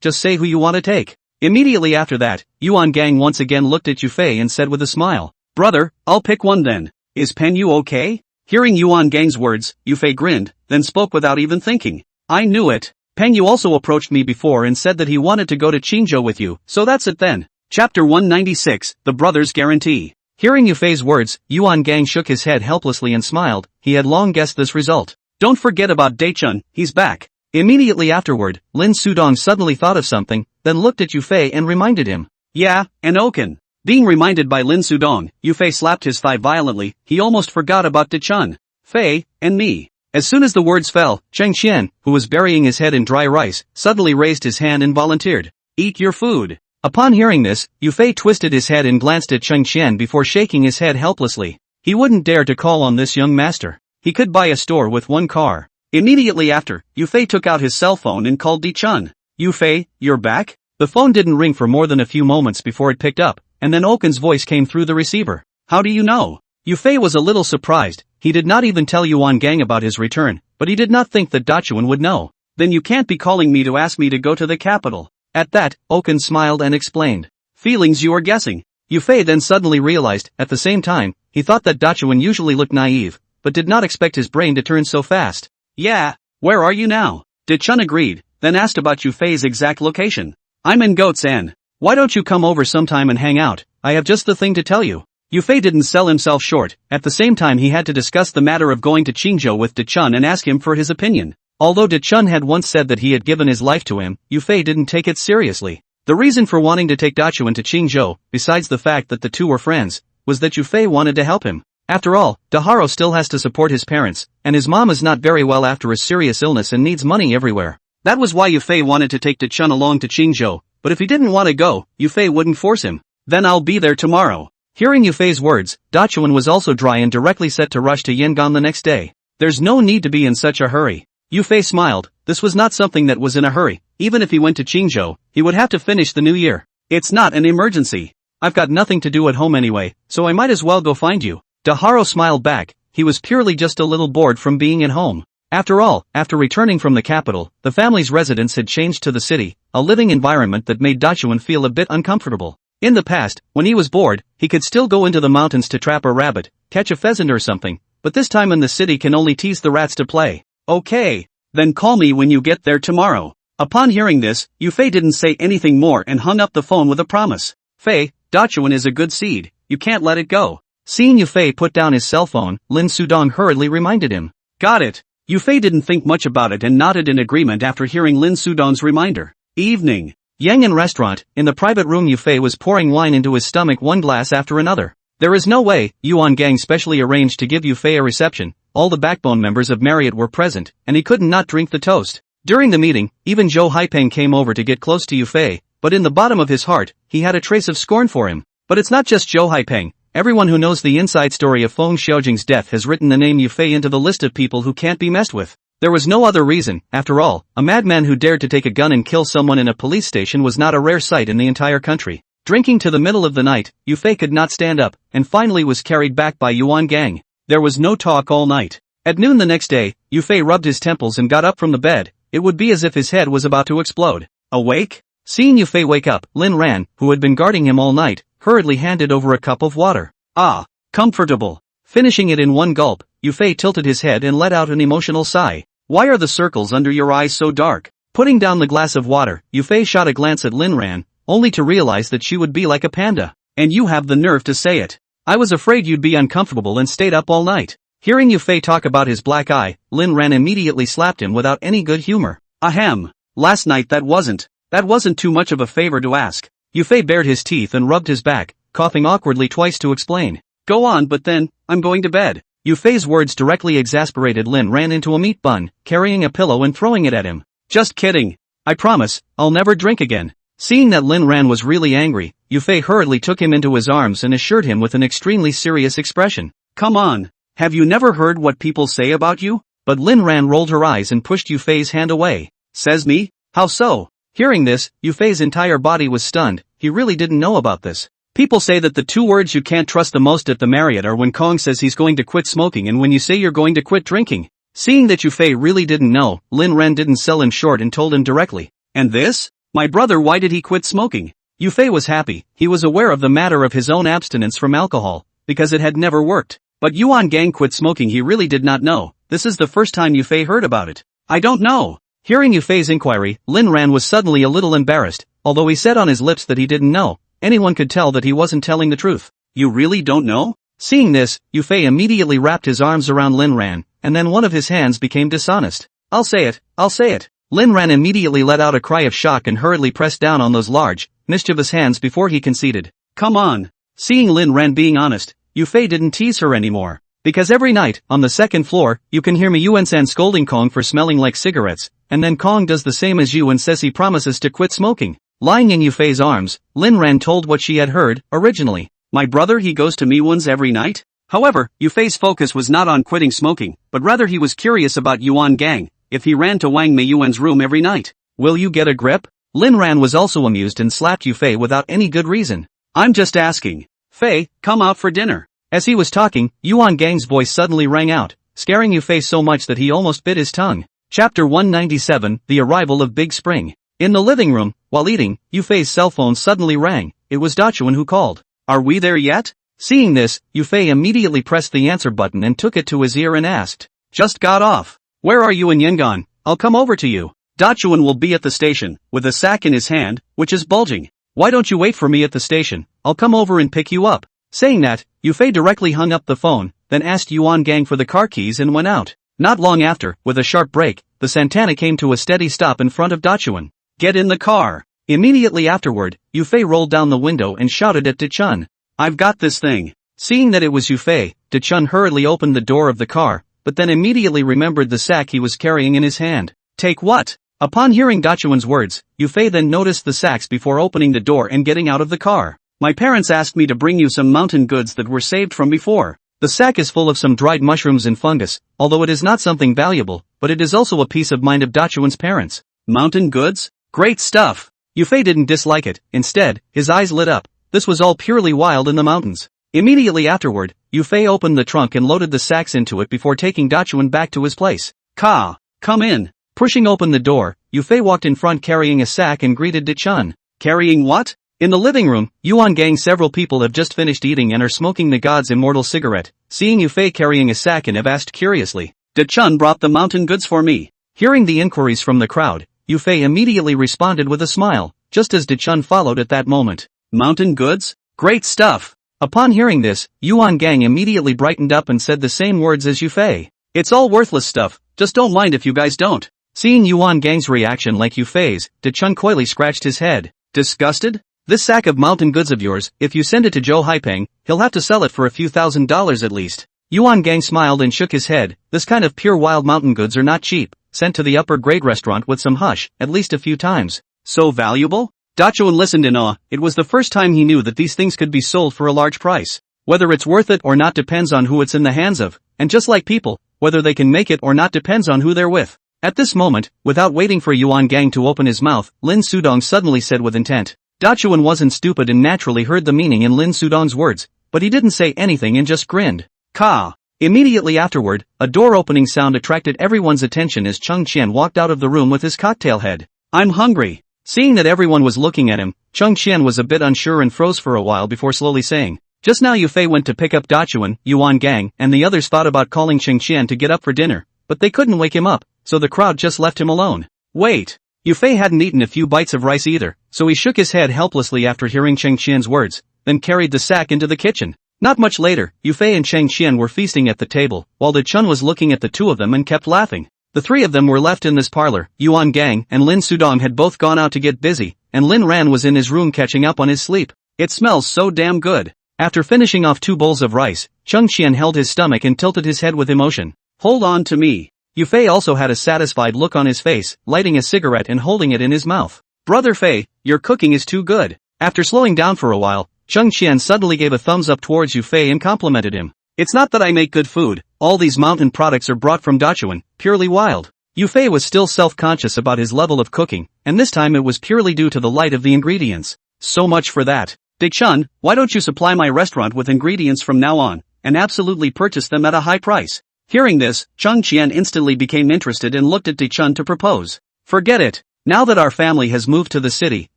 just say who you want to take. Immediately after that, Yuan Gang once again looked at Yufei and said with a smile. Brother, I'll pick one then. Is Pen Yu okay? Hearing Yuan Gang's words, Yufei grinned, then spoke without even thinking. I knew it. Peng Yu also approached me before and said that he wanted to go to Qingzhou with you, so that's it then. Chapter 196, The Brothers Guarantee. Hearing Yufei's words, Yuan Gang shook his head helplessly and smiled. He had long guessed this result. Don't forget about Daichun, he's back. Immediately afterward, Lin Sudong suddenly thought of something, then looked at Yufei and reminded him. Yeah, and Oken. Being reminded by Lin Sudong, Yufei slapped his thigh violently. He almost forgot about Daichun, Fei, and me. As soon as the words fell, Cheng Xian, who was burying his head in dry rice, suddenly raised his hand and volunteered. Eat your food. Upon hearing this, Yufei twisted his head and glanced at Cheng Xian before shaking his head helplessly. He wouldn't dare to call on this young master. He could buy a store with one car. Immediately after, Yufei took out his cell phone and called Daichun. Yufei, you're back? The phone didn't ring for more than a few moments before it picked up, and then Oken's voice came through the receiver. How do you know? Yufei was a little surprised. He did not even tell Yuan Gang about his return, but he did not think that Dachuan would know. Then you can't be calling me to ask me to go to the capital. At that, Oken smiled and explained. Feelings you are guessing. Yufei then suddenly realized, at the same time, he thought that Dachuan usually looked naive, but did not expect his brain to turn so fast. Yeah, where are you now? Daichun agreed, then asked about Yufei's exact location. I'm in Goatsan. Why don't you come over sometime and hang out? I have just the thing to tell you. Yufei didn't sell himself short. At the same time he had to discuss the matter of going to Qingzhou with Daichun and ask him for his opinion. Although Daichun had once said that he had given his life to him, Yufei didn't take it seriously. The reason for wanting to take Dachuan to Qingzhou, besides the fact that the two were friends, was that Yufei wanted to help him. After all, Daharo still has to support his parents, and his mom is not very well after a serious illness and needs money everywhere. That was why Yufei wanted to take Daichun along to Qingzhou, but if he didn't want to go, Yufei wouldn't force him. Then I'll be there tomorrow. Hearing Yufei's words, Dachuan was also dry and directly set to rush to Yangon the next day. There's no need to be in such a hurry. Yufei smiled. This was not something that was in a hurry. Even if he went to Qingzhou, he would have to finish the new year. It's not an emergency. I've got nothing to do at home anyway, so I might as well go find you. Daharo smiled back. He was purely just a little bored from being at home. After all, after returning from the capital, the family's residence had changed to the city, a living environment that made Dachuan feel a bit uncomfortable. In the past, when he was bored, he could still go into the mountains to trap a rabbit, catch a pheasant or something, but this time in the city can only tease the rats to play. Okay. Then call me when you get there tomorrow. Upon hearing this, Yufei didn't say anything more and hung up the phone with a promise. Fei, Dachuan is a good seed, you can't let it go. Seeing Yufei put down his cell phone, Lin Sudong hurriedly reminded him. Got it. Yufei didn't think much about it and nodded in agreement after hearing Lin Sudong's reminder. Evening. Yangon restaurant. In the private room Yufei was pouring wine into his stomach one glass after another. There is no way. Yuan Gang specially arranged to give Yufei a reception. All the backbone members of Marriott were present, and he couldn't not drink the toast. During the meeting, even Zhou Haipeng came over to get close to Yufei, but in the bottom of his heart, he had a trace of scorn for him. But it's not just Zhou Haipeng. everyone who knows the inside story of Feng Xiaojing's death has written the name Yufei into the list of people who can't be messed with. There was no other reason. After all, a madman who dared to take a gun and kill someone in a police station was not a rare sight in the entire country. Drinking to the middle of the night, Yufei could not stand up, and finally was carried back by Yuan Gang. There was no talk all night. At noon the next day, Yufei rubbed his temples and got up from the bed. It would be as if his head was about to explode. Awake? Seeing Yufei wake up, Lin Ran, who had been guarding him all night, hurriedly handed over a cup of water. Ah, comfortable. Finishing it in one gulp, Yufei tilted his head and let out an emotional sigh. Why are the circles under your eyes so dark? Putting down the glass of water, Yufei shot a glance at Lin Ran, only to realize that she would be like a panda. And you have the nerve to say it. I was afraid you'd be uncomfortable and stayed up all night. Hearing Yufei talk about his black eye, Lin Ran immediately slapped him without any good humor. Ahem. Last night that wasn't too much of a favor to ask. Yufei bared his teeth and rubbed his back, coughing awkwardly twice to explain. Go on, but then, I'm going to bed. Yufei's words directly exasperated Lin Ran into a meat bun, carrying a pillow and throwing it at him. Just kidding. I promise, I'll never drink again. Seeing that Lin Ran was really angry, Yufei hurriedly took him into his arms and assured him with an extremely serious expression. Come on. Have you never heard what people say about you? But Lin Ran rolled her eyes and pushed Yufei's hand away. Says me? How so? Hearing this, Yufei's entire body was stunned. He really didn't know about this. People say that the two words you can't trust the most at the Marriott are when Kong says he's going to quit smoking and when you say you're going to quit drinking. Seeing that Yufei really didn't know, Lin Ran didn't sell him short and told him directly. And this? My brother, why did he quit smoking? Yufei was happy. He was aware of the matter of his own abstinence from alcohol, because it had never worked. But Yuan Gang quit smoking he really did not know. This is the first time Yufei heard about it. I don't know. Hearing Yufei's inquiry, Lin Ran was suddenly a little embarrassed, although he said on his lips that he didn't know. Anyone could tell that he wasn't telling the truth. You really don't know? Seeing this, Yufei immediately wrapped his arms around Lin Ran, and then one of his hands became dishonest. I'll say it. Lin Ran immediately let out a cry of shock and hurriedly pressed down on those large, mischievous hands before he conceded. Come on. Seeing Lin Ran being honest, Yufei didn't tease her anymore. Because every night, on the second floor, you can hear Yuan-san scolding Kong for smelling like cigarettes, and then Kong does the same as you and says he promises to quit smoking. Lying in Yufei's arms, Lin Ran told what she had heard, originally. My brother, he goes to Miwon's every night? However, Yufei's focus was not on quitting smoking, but rather he was curious about Yuan Gang, if he ran to Wang Meiyuan's room every night. Will you get a grip? Lin Ran was also amused and slapped Yufei without any good reason. I'm just asking. Fei, come out for dinner. As he was talking, Yuan Gang's voice suddenly rang out, scaring Yufei so much that he almost bit his tongue. Chapter 197, The Arrival of Big Spring. In the living room, while eating, Yufei's cell phone suddenly rang. It was Dachuan who called. Are we there yet? Seeing this, Yufei immediately pressed the answer button and took it to his ear and asked. Just got off. Where are you in Yangon? I'll come over to you. Dachuan will be at the station, with a sack in his hand, which is bulging. Why don't you wait for me at the station? I'll come over and pick you up. Saying that, Yufei directly hung up the phone, then asked Yuan Gang for the car keys and went out. Not long after, with a sharp brake, the Santana came to a steady stop in front of Dachuan. Get in the car. Immediately afterward, Yufei rolled down the window and shouted at Dachun. I've got this thing. Seeing that it was Yufei, Dachun hurriedly opened the door of the car, but then immediately remembered the sack he was carrying in his hand. Take what? Upon hearing Dachuan's words, Yufei then noticed the sacks before opening the door and getting out of the car. My parents asked me to bring you some mountain goods that were saved from before. The sack is full of some dried mushrooms and fungus, although it is not something valuable, but it is also a peace of mind of Dachuan's parents. Mountain goods? Great stuff. Yufei didn't dislike it, instead, his eyes lit up. This was all purely wild in the mountains. Immediately afterward, Yufei opened the trunk and loaded the sacks into it before taking Dachuan back to his place. Come in. Pushing open the door, Yufei walked in front carrying a sack and greeted Dachun. Carrying what? In the living room, Yuan Gang several people have just finished eating and are smoking the god's immortal cigarette. Seeing Yufei carrying a sack and have asked curiously. Dachun brought the mountain goods for me. Hearing the inquiries from the crowd, Yufei immediately responded with a smile, just as Dachun followed at that moment. Mountain goods? Great stuff. Upon hearing this, Yuan Gang immediately brightened up and said the same words as Yufei. It's all worthless stuff, just don't mind if you guys don't. Seeing Yuan Gang's reaction like Yufei's, Dachun coyly scratched his head. Disgusted? This sack of mountain goods of yours, if you send it to Zhou Haipeng, he'll have to sell it for a few $1,000s at least. Yuan Gang smiled and shook his head. This kind of pure wild mountain goods are not cheap, sent to the upper grade restaurant with some hush, at least a few times. So valuable? Dachuan listened in awe. It was the first time he knew that these things could be sold for a large price. Whether it's worth it or not depends on who it's in the hands of, and just like people, whether they can make it or not depends on who they're with. At this moment, without waiting for Yuan Gang to open his mouth, Lin Sudong suddenly said with intent. Dachuan wasn't stupid and naturally heard the meaning in Lin Sudong's words, but he didn't say anything and just grinned. Ka! Immediately afterward, a door-opening sound attracted everyone's attention as Chung Qian walked out of the room with his cocktail head. I'm hungry. Seeing that everyone was looking at him, Chung Qian was a bit unsure and froze for a while before slowly saying, just now Yu Fei went to pick up Dachuan, Yuan Gang, and the others thought about calling Cheng Qian to get up for dinner, but they couldn't wake him up, so the crowd just left him alone. Wait! Yu Fei hadn't eaten a few bites of rice either, so he shook his head helplessly after hearing Cheng Qian's words, then carried the sack into the kitchen. Not much later, Yu Fei and Cheng Qian were feasting at the table, while De Chun was looking at the two of them and kept laughing. The three of them were left in this parlor. Yuan Gang and Lin Sudong had both gone out to get busy, and Lin Ran was in his room catching up on his sleep. It smells so damn good. After finishing off 2 bowls of rice, Chung Qian held his stomach and tilted his head with emotion. Hold on to me. Yu Fei also had a satisfied look on his face, lighting a cigarette and holding it in his mouth. Brother Fei, your cooking is too good. After slowing down for a while, Chung Qian suddenly gave a thumbs up towards Yu Fei and complimented him. It's not that I make good food, all these mountain products are brought from Dachuan, purely wild. Yu Fei was still self-conscious about his level of cooking, and this time it was purely due to the light of the ingredients. So much for that. De Chun, why don't you supply my restaurant with ingredients from now on, and absolutely purchase them at a high price? Hearing this, Chung Qian instantly became interested and looked at De Chun to propose. Forget it. Now that our family has moved to the city,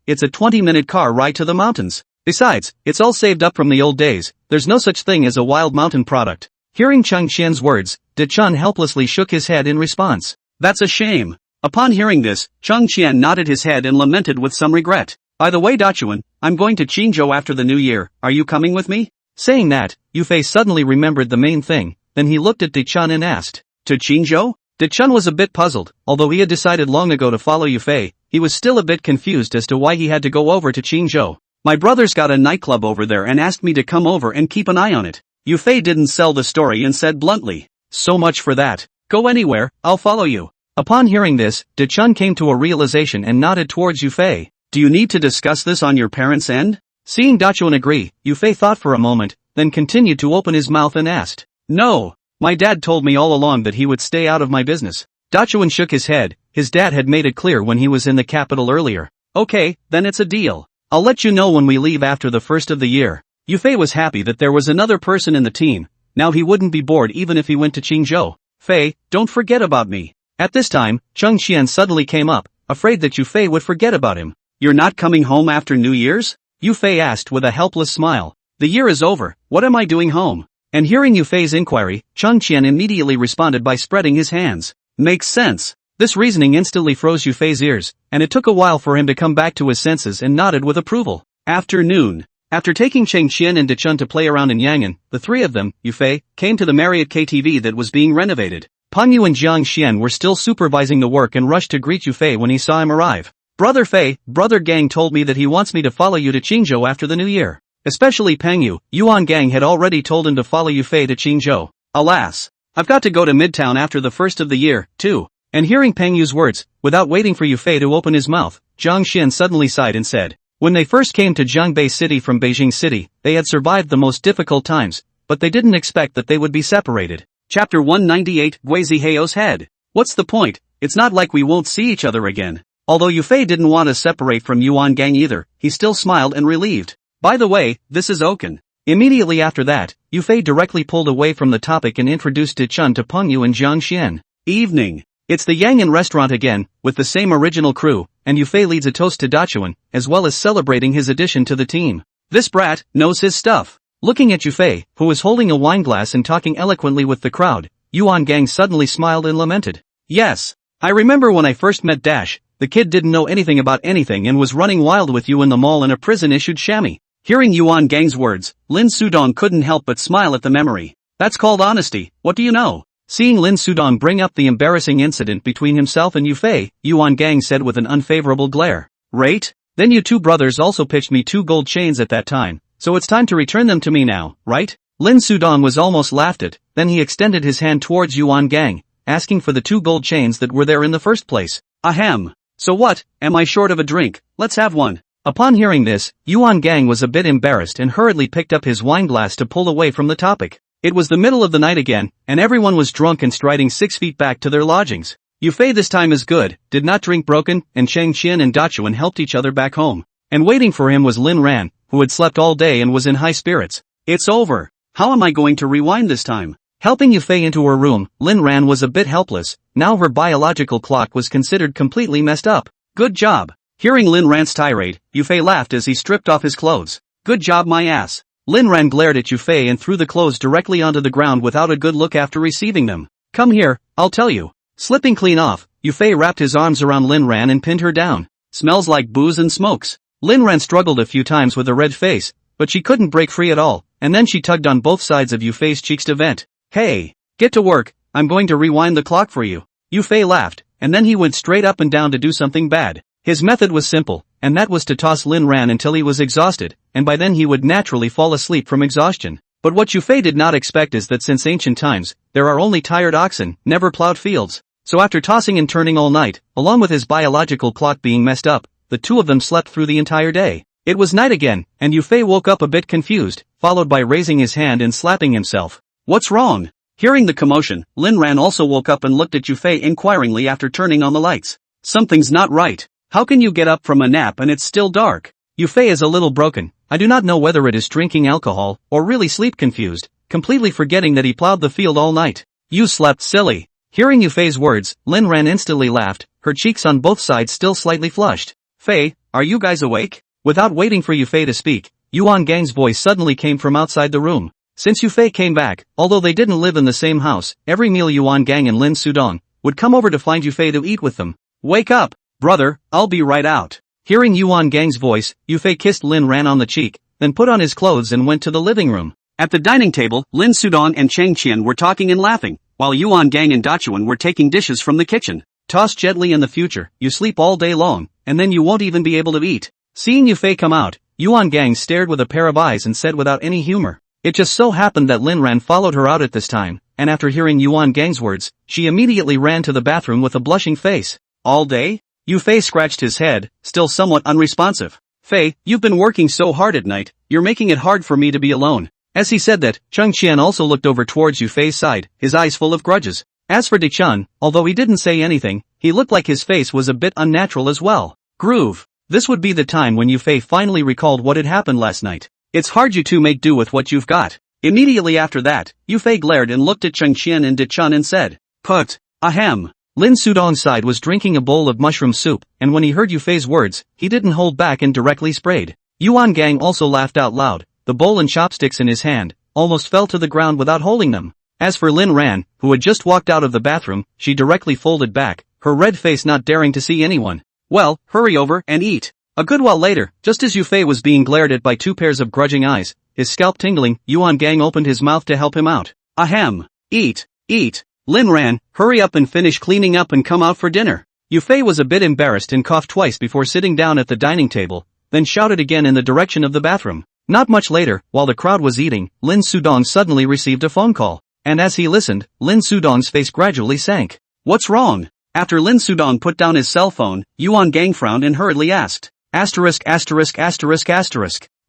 it's a 20-minute car ride to the mountains. Besides, it's all saved up from the old days, there's no such thing as a wild mountain product. Hearing Chung Qian's words, De Chun helplessly shook his head in response. That's a shame. Upon hearing this, Chung Qian nodded his head and lamented with some regret. By the way Dachuan, I'm going to Qingzhou after the new year, are you coming with me? Saying that, Yu Fei suddenly remembered the main thing, then he looked at De Chun and asked, to Qingzhou? De Chun was a bit puzzled, although he had decided long ago to follow Yu Fei, he was still a bit confused as to why he had to go over to Qingzhou. My brother's got a nightclub over there and asked me to come over and keep an eye on it. Yu Fei didn't sell the story and said bluntly, so much for that. Go anywhere, I'll follow you. Upon hearing this, De Chun came to a realization and nodded towards Yu Fei. Do you need to discuss this on your parents' end? Seeing Dachuan agree, Yu Fei thought for a moment, then continued to open his mouth and asked. No. My dad told me all along that he would stay out of my business. Dachuan shook his head, his dad had made it clear when he was in the capital earlier. Okay, then it's a deal. I'll let you know when we leave after the first of the year. Yu Fei was happy that there was another person in the team, now he wouldn't be bored even if he went to Qingzhou. Fei, don't forget about me. At this time, Chung Qian suddenly came up, afraid that Yu Fei would forget about him. You're not coming home after New Year's? Yu Fei asked with a helpless smile. The year is over, what am I doing home? And hearing Yu Fei's inquiry, Chung Qian immediately responded by spreading his hands. Makes sense. This reasoning instantly froze Yu Fei's ears, and it took a while for him to come back to his senses and nodded with approval. Afternoon. After taking Cheng Qian and De Chun to play around in Yangon, the three of them, Yu Fei, came to the Marriott KTV that was being renovated. Peng Yu and Jiang Xian were still supervising the work and rushed to greet Yu Fei when he saw him arrive. Brother Fei, Brother Gang told me that he wants me to follow you to Qingzhou after the new year. Especially Peng Yu, Yuan Gang had already told him to follow Yu Fei to Qingzhou. Alas. I've got to go to Midtown after the first of the year, too. And hearing Peng Yu's words, without waiting for Yu Fei to open his mouth, Jiang Xian suddenly sighed and said, when they first came to Jiangbei City from Beijing City, they had survived the most difficult times, but they didn't expect that they would be separated. Chapter 198, Guizi Heio's Head. What's the point? It's not like we won't see each other again. Although Yu Fei didn't want to separate from Yuan Gang either, he still smiled and relieved. By the way, this is Oken. Immediately after that, Yu Fei directly pulled away from the topic and introduced De Chun to Peng Yu and Jiang Xian. Evening. It's the Yangon restaurant again, with the same original crew, and Yu Fei leads a toast to Dachuan, as well as celebrating his addition to the team. This brat knows his stuff. Looking at Yu Fei, who was holding a wine glass and talking eloquently with the crowd, Yuan Gang suddenly smiled and lamented. Yes. I remember when I first met Dash, the kid didn't know anything about anything and was running wild with you in the mall in a prison-issued chamois. Hearing Yuan Gang's words, Lin Sudong couldn't help but smile at the memory. That's called honesty, what do you know? Seeing Lin Sudong bring up the embarrassing incident between himself and Yu Fei, Yuan Gang said with an unfavorable glare. Right? Then you two brothers also pitched me 2 gold chains at that time, so it's time to return them to me now, right? Lin Sudong was almost laughed at, then he extended his hand towards Yuan Gang, asking for the 2 gold chains that were there in the first place. Ahem. So what, am I short of a drink? Let's have one. Upon hearing this, Yuan Gang was a bit embarrassed and hurriedly picked up his wineglass to pull away from the topic. It was the middle of the night again, and everyone was drunk and striding 6 feet back to their lodgings. Yufei this time is good, did not drink broken, and Chang Qian and Dachuan helped each other back home. And waiting for him was Lin Ran, who had slept all day and was in high spirits. It's over. How am I going to rewind this time? Helping Yufei into her room, Lin Ran was a bit helpless. Now her biological clock was considered completely messed up. Good job. Hearing Lin Ran's tirade, Yufei laughed as he stripped off his clothes. Good job, my ass. Lin Ran glared at Yufei and threw the clothes directly onto the ground without a good look after receiving them. Come here, I'll tell you. Slipping clean off, Yufei wrapped his arms around Lin Ran and pinned her down. Smells like booze and smokes. Lin Ran struggled a few times with a red face, but she couldn't break free at all, and then she tugged on both sides of Yufei's cheeks to vent. Hey, get to work, I'm going to rewind the clock for you. Yufei laughed, and then he went straight up and down to do something bad. His method was simple, and that was to toss Lin Ran until he was exhausted, and by then he would naturally fall asleep from exhaustion. But what Yufei did not expect is that since ancient times, there are only tired oxen, never plowed fields. So after tossing and turning all night, along with his biological clock being messed up, the two of them slept through the entire day. It was night again, and Yufei woke up a bit confused, followed by raising his hand and slapping himself. What's wrong? Hearing the commotion, Lin Ran also woke up and looked at Yufei inquiringly after turning on the lights. Something's not right. How can you get up from a nap and it's still dark? Yufei is a little broken. I do not know whether it is drinking alcohol, or really sleep confused, completely forgetting that he plowed the field all night. You slept, silly. Hearing Yufei's words, Lin Ran instantly laughed, her cheeks on both sides still slightly flushed. Fei, are you guys awake? Without waiting for Yufei to speak, Yuan Gang's voice suddenly came from outside the room. Since Yufei came back, although they didn't live in the same house, every meal Yuan Gang and Lin Sudong would come over to find Yufei to eat with them. Wake up, brother, I'll be right out. Hearing Yuan Gang's voice, Yufei kissed Lin Ran on the cheek, then put on his clothes and went to the living room. At the dining table, Lin Sudong and Chang Qian were talking and laughing, while Yuan Gang and Dachuan were taking dishes from the kitchen. Toss gently in the future, you sleep all day long, and then you won't even be able to eat. Seeing Yufei come out, Yuan Gang stared with a pair of eyes and said without any humor. It just so happened that Lin Ran followed her out at this time, and after hearing Yuan Gang's words, she immediately ran to the bathroom with a blushing face. All day? Yufei scratched his head, still somewhat unresponsive. Fei, you've been working so hard at night, you're making it hard for me to be alone. As he said that, Chang Qian also looked over towards Yufei's side, his eyes full of grudges. As for Dechun, although he didn't say anything, he looked like his face was a bit unnatural as well. Groove. This would be the time when Yufei finally recalled what had happened last night. It's hard you two make do with what you've got. Immediately after that, Yufei glared and looked at Chang Qian and Dechun and said, Put, ahem. Lin Sudong's side was drinking a bowl of mushroom soup, and when he heard Yufei's words, he didn't hold back and directly sprayed. Yuan Gang also laughed out loud, the bowl and chopsticks in his hand, almost fell to the ground without holding them. As for Lin Ran, who had just walked out of the bathroom, she directly folded back, her red face not daring to see anyone. Well, hurry over and eat. A good while later, just as Yufei was being glared at by two pairs of grudging eyes, his scalp tingling, Yuan Gang opened his mouth to help him out. Ahem. Eat, eat. Lin Ran, hurry up and finish cleaning up and come out for dinner. Yufei was a bit embarrassed and coughed twice before sitting down at the dining table, then shouted again in the direction of the bathroom. Not much later, while the crowd was eating, Lin Sudong suddenly received a phone call, and as he listened, Lin Sudong's face gradually sank. What's wrong? After Lin Sudong put down his cell phone, Yuan Gang frowned and hurriedly asked.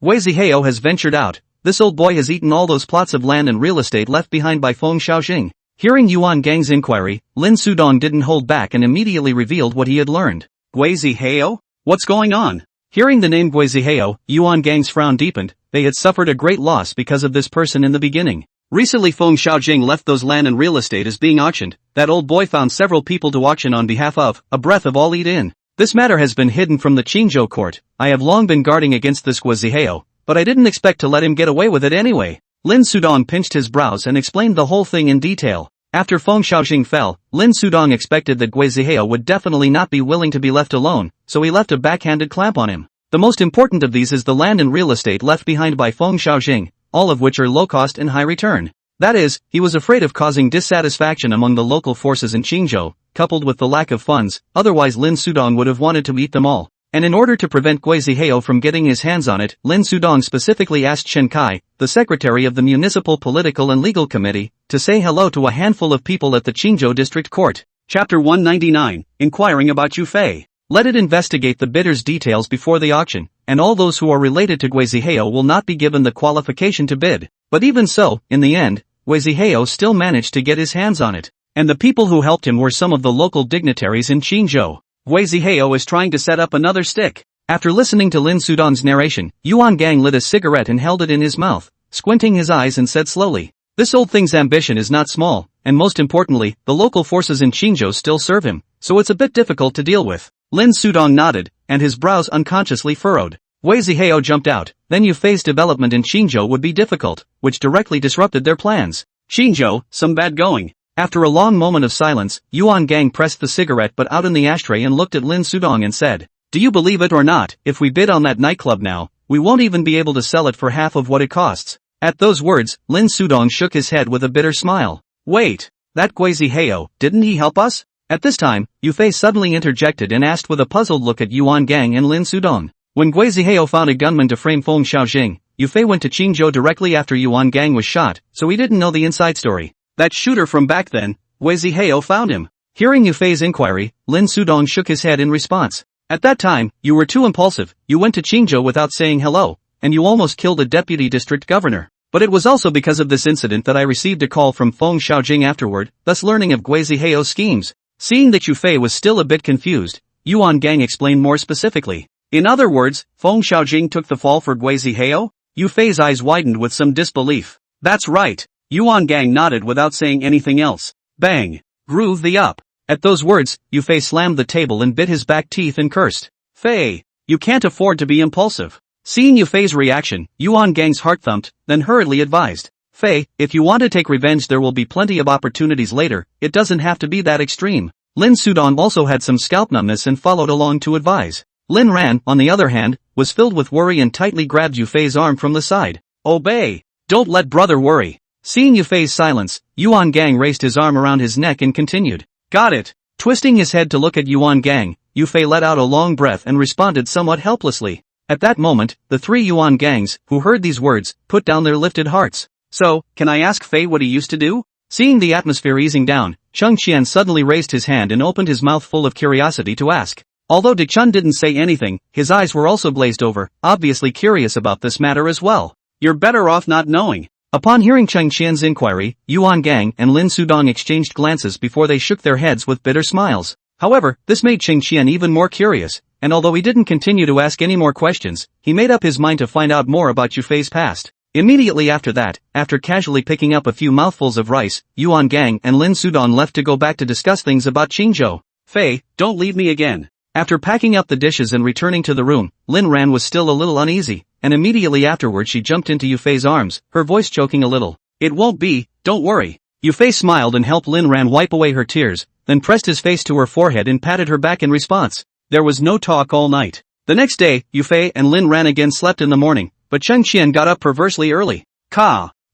Wei Zihao has ventured out. This old boy has eaten all those plots of land and real estate left behind by Feng Shaoxing. Hearing Yuan Gang's inquiry, Lin Sudong didn't hold back and immediately revealed what he had learned. Wei Zihao? What's going on? Hearing the name Wei Zihao, Yuan Gang's frown deepened. They had suffered a great loss because of this person in the beginning. Recently Feng Shaoxing left those land and real estate as being auctioned. That old boy found several people to auction on behalf of, a breath of all eat in. This matter has been hidden from the Qingzhou court. I have long been guarding against this Wei Zihao, but I didn't expect to let him get away with it anyway. Lin Sudong pinched his brows and explained the whole thing in detail. After Feng Shaoxing fell, Lin Sudong expected that Wei Zihao would definitely not be willing to be left alone, so he left a backhanded clamp on him. The most important of these is the land and real estate left behind by Feng Shaoxing, all of which are low cost and high return. That is, he was afraid of causing dissatisfaction among the local forces in Qingzhou, coupled with the lack of funds, otherwise Lin Sudong would have wanted to eat them all. And in order to prevent Wei Zihao from getting his hands on it, Lin Sudong specifically asked Chen Kai, the secretary of the Municipal Political and Legal Committee, to say hello to a handful of people at the Qingzhou District Court. Chapter 199, Inquiring about Yufei. Let it investigate the bidder's details before the auction. and all those who are related to Guiziheo will not be given the qualification to bid. But even so, in the end, Guiziheo still managed to get his hands on it. And the people who helped him were some of the local dignitaries in Qingzhou. Guiziheo is trying to set up another stick. After listening to Lin Sudong's narration, Yuan Gang lit a cigarette and held it in his mouth, squinting his eyes and said slowly, "This old thing's ambition is not small, and most importantly, the local forces in Qingzhou still serve him, so it's a bit difficult to deal with." Lin Sudong nodded, and his brows unconsciously furrowed. Guiziheo jumped out, then Yufei's development in Qingzhou would be difficult, which directly disrupted their plans. Qingzhou, some bad going. After a long moment of silence, Yuan Gang pressed the cigarette butt out in the ashtray and looked at Lin Sudong and said, "Do you believe it or not, if we bid on that nightclub now, we won't even be able to sell it for half of what it costs." At those words, Lin Sudong shook his head with a bitter smile. "Wait, that Guiziheo, didn't he help us?" At this time, Yufei suddenly interjected and asked with a puzzled look at Yuan Gang and Lin Sudong. When Guiziheo found a gunman to frame Feng Xiaojing, Yufei went to Qingzhou directly after Yuan Gang was shot, so he didn't know the inside story. That shooter from back then, Guiziheo found him. Hearing Yufei's inquiry, Lin Sudong shook his head in response. "At that time, you were too impulsive, you went to Qingzhou without saying hello, and you almost killed a deputy district governor. But it was also because of this incident that I received a call from Feng Xiaojing afterward, thus learning of Guiziheo's schemes." Seeing that Yufei was still a bit confused, Yuan Gang explained more specifically. "In other words, Feng Xiaojing took the fall for Guiziheo?" Yufei's eyes widened with some disbelief. "That's right." Yuan Gang nodded without saying anything else. Bang! Groove the up. At those words, Yufei slammed the table and bit his back teeth and cursed. "Fei, you can't afford to be impulsive." Seeing Yufei's reaction, Yuan Gang's heart thumped, then hurriedly advised. "Fei, if you want to take revenge there will be plenty of opportunities later, it doesn't have to be that extreme." Lin Sudong also had some scalp numbness and followed along to advise. Lin Ran, on the other hand, was filled with worry and tightly grabbed Yufei's arm from the side. "Obey! Don't let brother worry." Seeing Yufei's silence, Yuan Gang raised his arm around his neck and continued. "Got it." Twisting his head to look at Yuan Gang, Yufei let out a long breath and responded somewhat helplessly. At that moment, the three Yuan Gangs, who heard these words, put down their lifted hearts. "So, can I ask Fei what he used to do?" Seeing the atmosphere easing down, Cheng Qian suddenly raised his hand and opened his mouth full of curiosity to ask. Although De Chun didn't say anything, his eyes were also glazed over, obviously curious about this matter as well. "You're better off not knowing." Upon hearing Cheng Qian's inquiry, Yuan Gang and Lin Sudong exchanged glances before they shook their heads with bitter smiles. However, this made Cheng Qian even more curious, and although he didn't continue to ask any more questions, he made up his mind to find out more about Yufei's past. Immediately after that, after casually picking up a few mouthfuls of rice, Yuan Gang and Lin Sudong left to go back to discuss things about Qingzhou. "Fei, don't leave me again." After packing up the dishes and returning to the room, Lin Ran was still a little uneasy, and immediately afterward she jumped into Yufei's arms, her voice choking a little. "It won't be, don't worry." Yufei smiled and helped Lin Ran wipe away her tears, then pressed his face to her forehead and patted her back in response. There was no talk all night. The next day, Yufei and Lin Ran again slept in the morning, but Cheng Qian got up perversely early.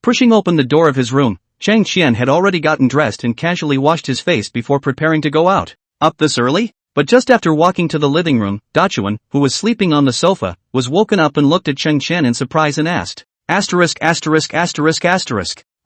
Pushing open the door of his room, Cheng Qian had already gotten dressed and casually washed his face before preparing to go out. Up this early? But just after walking to the living room, Dachuan, who was sleeping on the sofa, was woken up and looked at Cheng Qian in surprise and asked.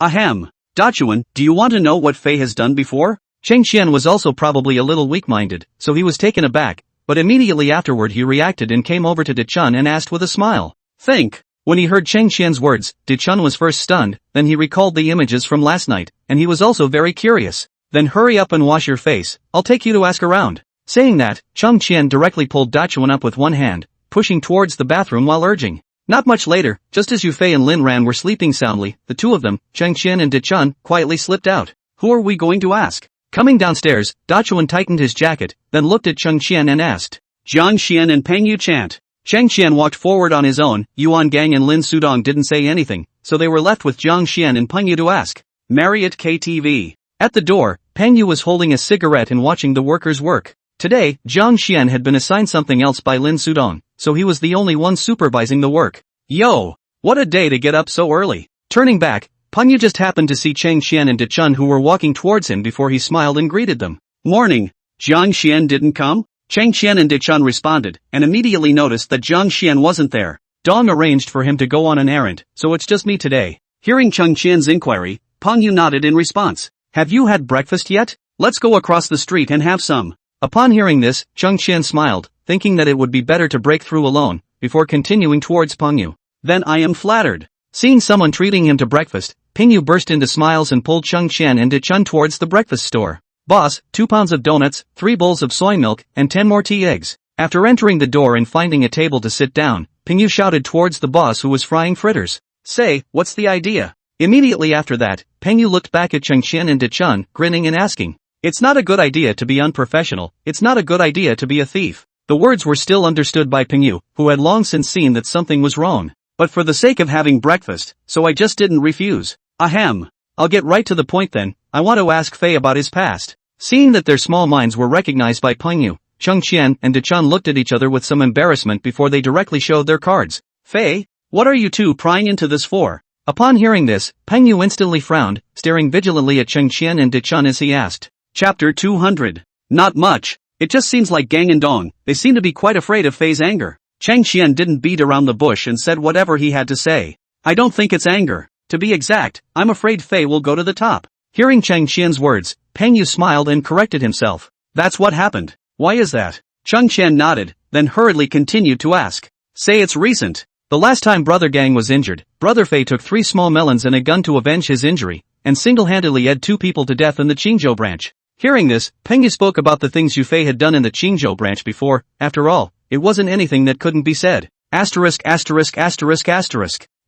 Ahem. Dachuan, do you want to know what Fei has done before? Cheng Qian was also probably a little weak-minded, so he was taken aback, but immediately afterward he reacted and came over to De Chun and asked with a smile. Think. When he heard Cheng Qian's words, De Chun was first stunned, then he recalled the images from last night, and he was also very curious. Then hurry up and wash your face, I'll take you to ask around. Saying that, Cheng Qian directly pulled Dachuan up with one hand, pushing towards the bathroom while urging. Not much later, just as Yufei and Lin Ran were sleeping soundly, the two of them, Cheng Qian and De Chun, quietly slipped out. Who are we going to ask? Coming downstairs, Dachuan tightened his jacket, then looked at Cheng Qian and asked. Jiang Qian and Peng Yu chant. Cheng Qian walked forward on his own, Yuan Gang and Lin Sudong didn't say anything, so they were left with Jiang Qian and Peng Yu to ask. Marriott KTV. At the door, Peng Yu was holding a cigarette and watching the workers work. Today, Jiang Qian had been assigned something else by Lin Sudong, so he was the only one supervising the work. Yo! What a day to get up so early. Turning back, Peng Yu just happened to see Cheng Qian and De Chun who were walking towards him before he smiled and greeted them. Morning. Jiang Qian didn't come? Cheng Qian and De Chun responded, and immediately noticed that Jiang Qian wasn't there. Dong arranged for him to go on an errand, so it's just me today. Hearing Cheng Qian's inquiry, Peng Yu nodded in response. Have you had breakfast yet? Let's go across the street and have some. Upon hearing this, Cheng Qian smiled, thinking that it would be better to break through alone, before continuing towards Pengyu. Then I am flattered. Seeing someone treating him to breakfast, Pengyu burst into smiles and pulled Chengqian and Dichun towards the breakfast store. Boss, 2 pounds of donuts, 3 bowls of soy milk, and 10 more tea eggs. After entering the door and finding a table to sit down, Pengyu shouted towards the boss who was frying fritters. Say, what's the idea? Immediately after that, Pengyu looked back at Chengqian and Dichun, grinning and asking. It's not a good idea to be unprofessional, it's not a good idea to be a thief. The words were still understood by Pengyu, who had long since seen that something was wrong. But for the sake of having breakfast, so I just didn't refuse. Ahem. I'll get right to the point then. I want to ask Fei about his past. Seeing that their small minds were recognized by Pengyu, Chengqian and Dichun looked at each other with some embarrassment before they directly showed their cards. Fei, what are you two prying into this for? Upon hearing this, Pengyu instantly frowned, staring vigilantly at Chengqian and Dichun as he asked. Chapter 200. Not much. It just seems like Gang and Dong, they seem to be quite afraid of Fei's anger. Chengqian didn't beat around the bush and said whatever he had to say. I don't think it's anger. To be exact, I'm afraid Fei will go to the top. Hearing Chengqian's words, Pengyu smiled and corrected himself. That's what happened. Why is that? Chengqian nodded, then hurriedly continued to ask. Say it's recent. The last time Brother Gang was injured, Brother Fei took 3 small melons and a gun to avenge his injury, and single-handedly led 2 people to death in the Qingzhou branch. Hearing this, Pengyu spoke about the things Yufei had done in the Qingzhou branch before. After all, it wasn't anything that couldn't be said. Asterisk.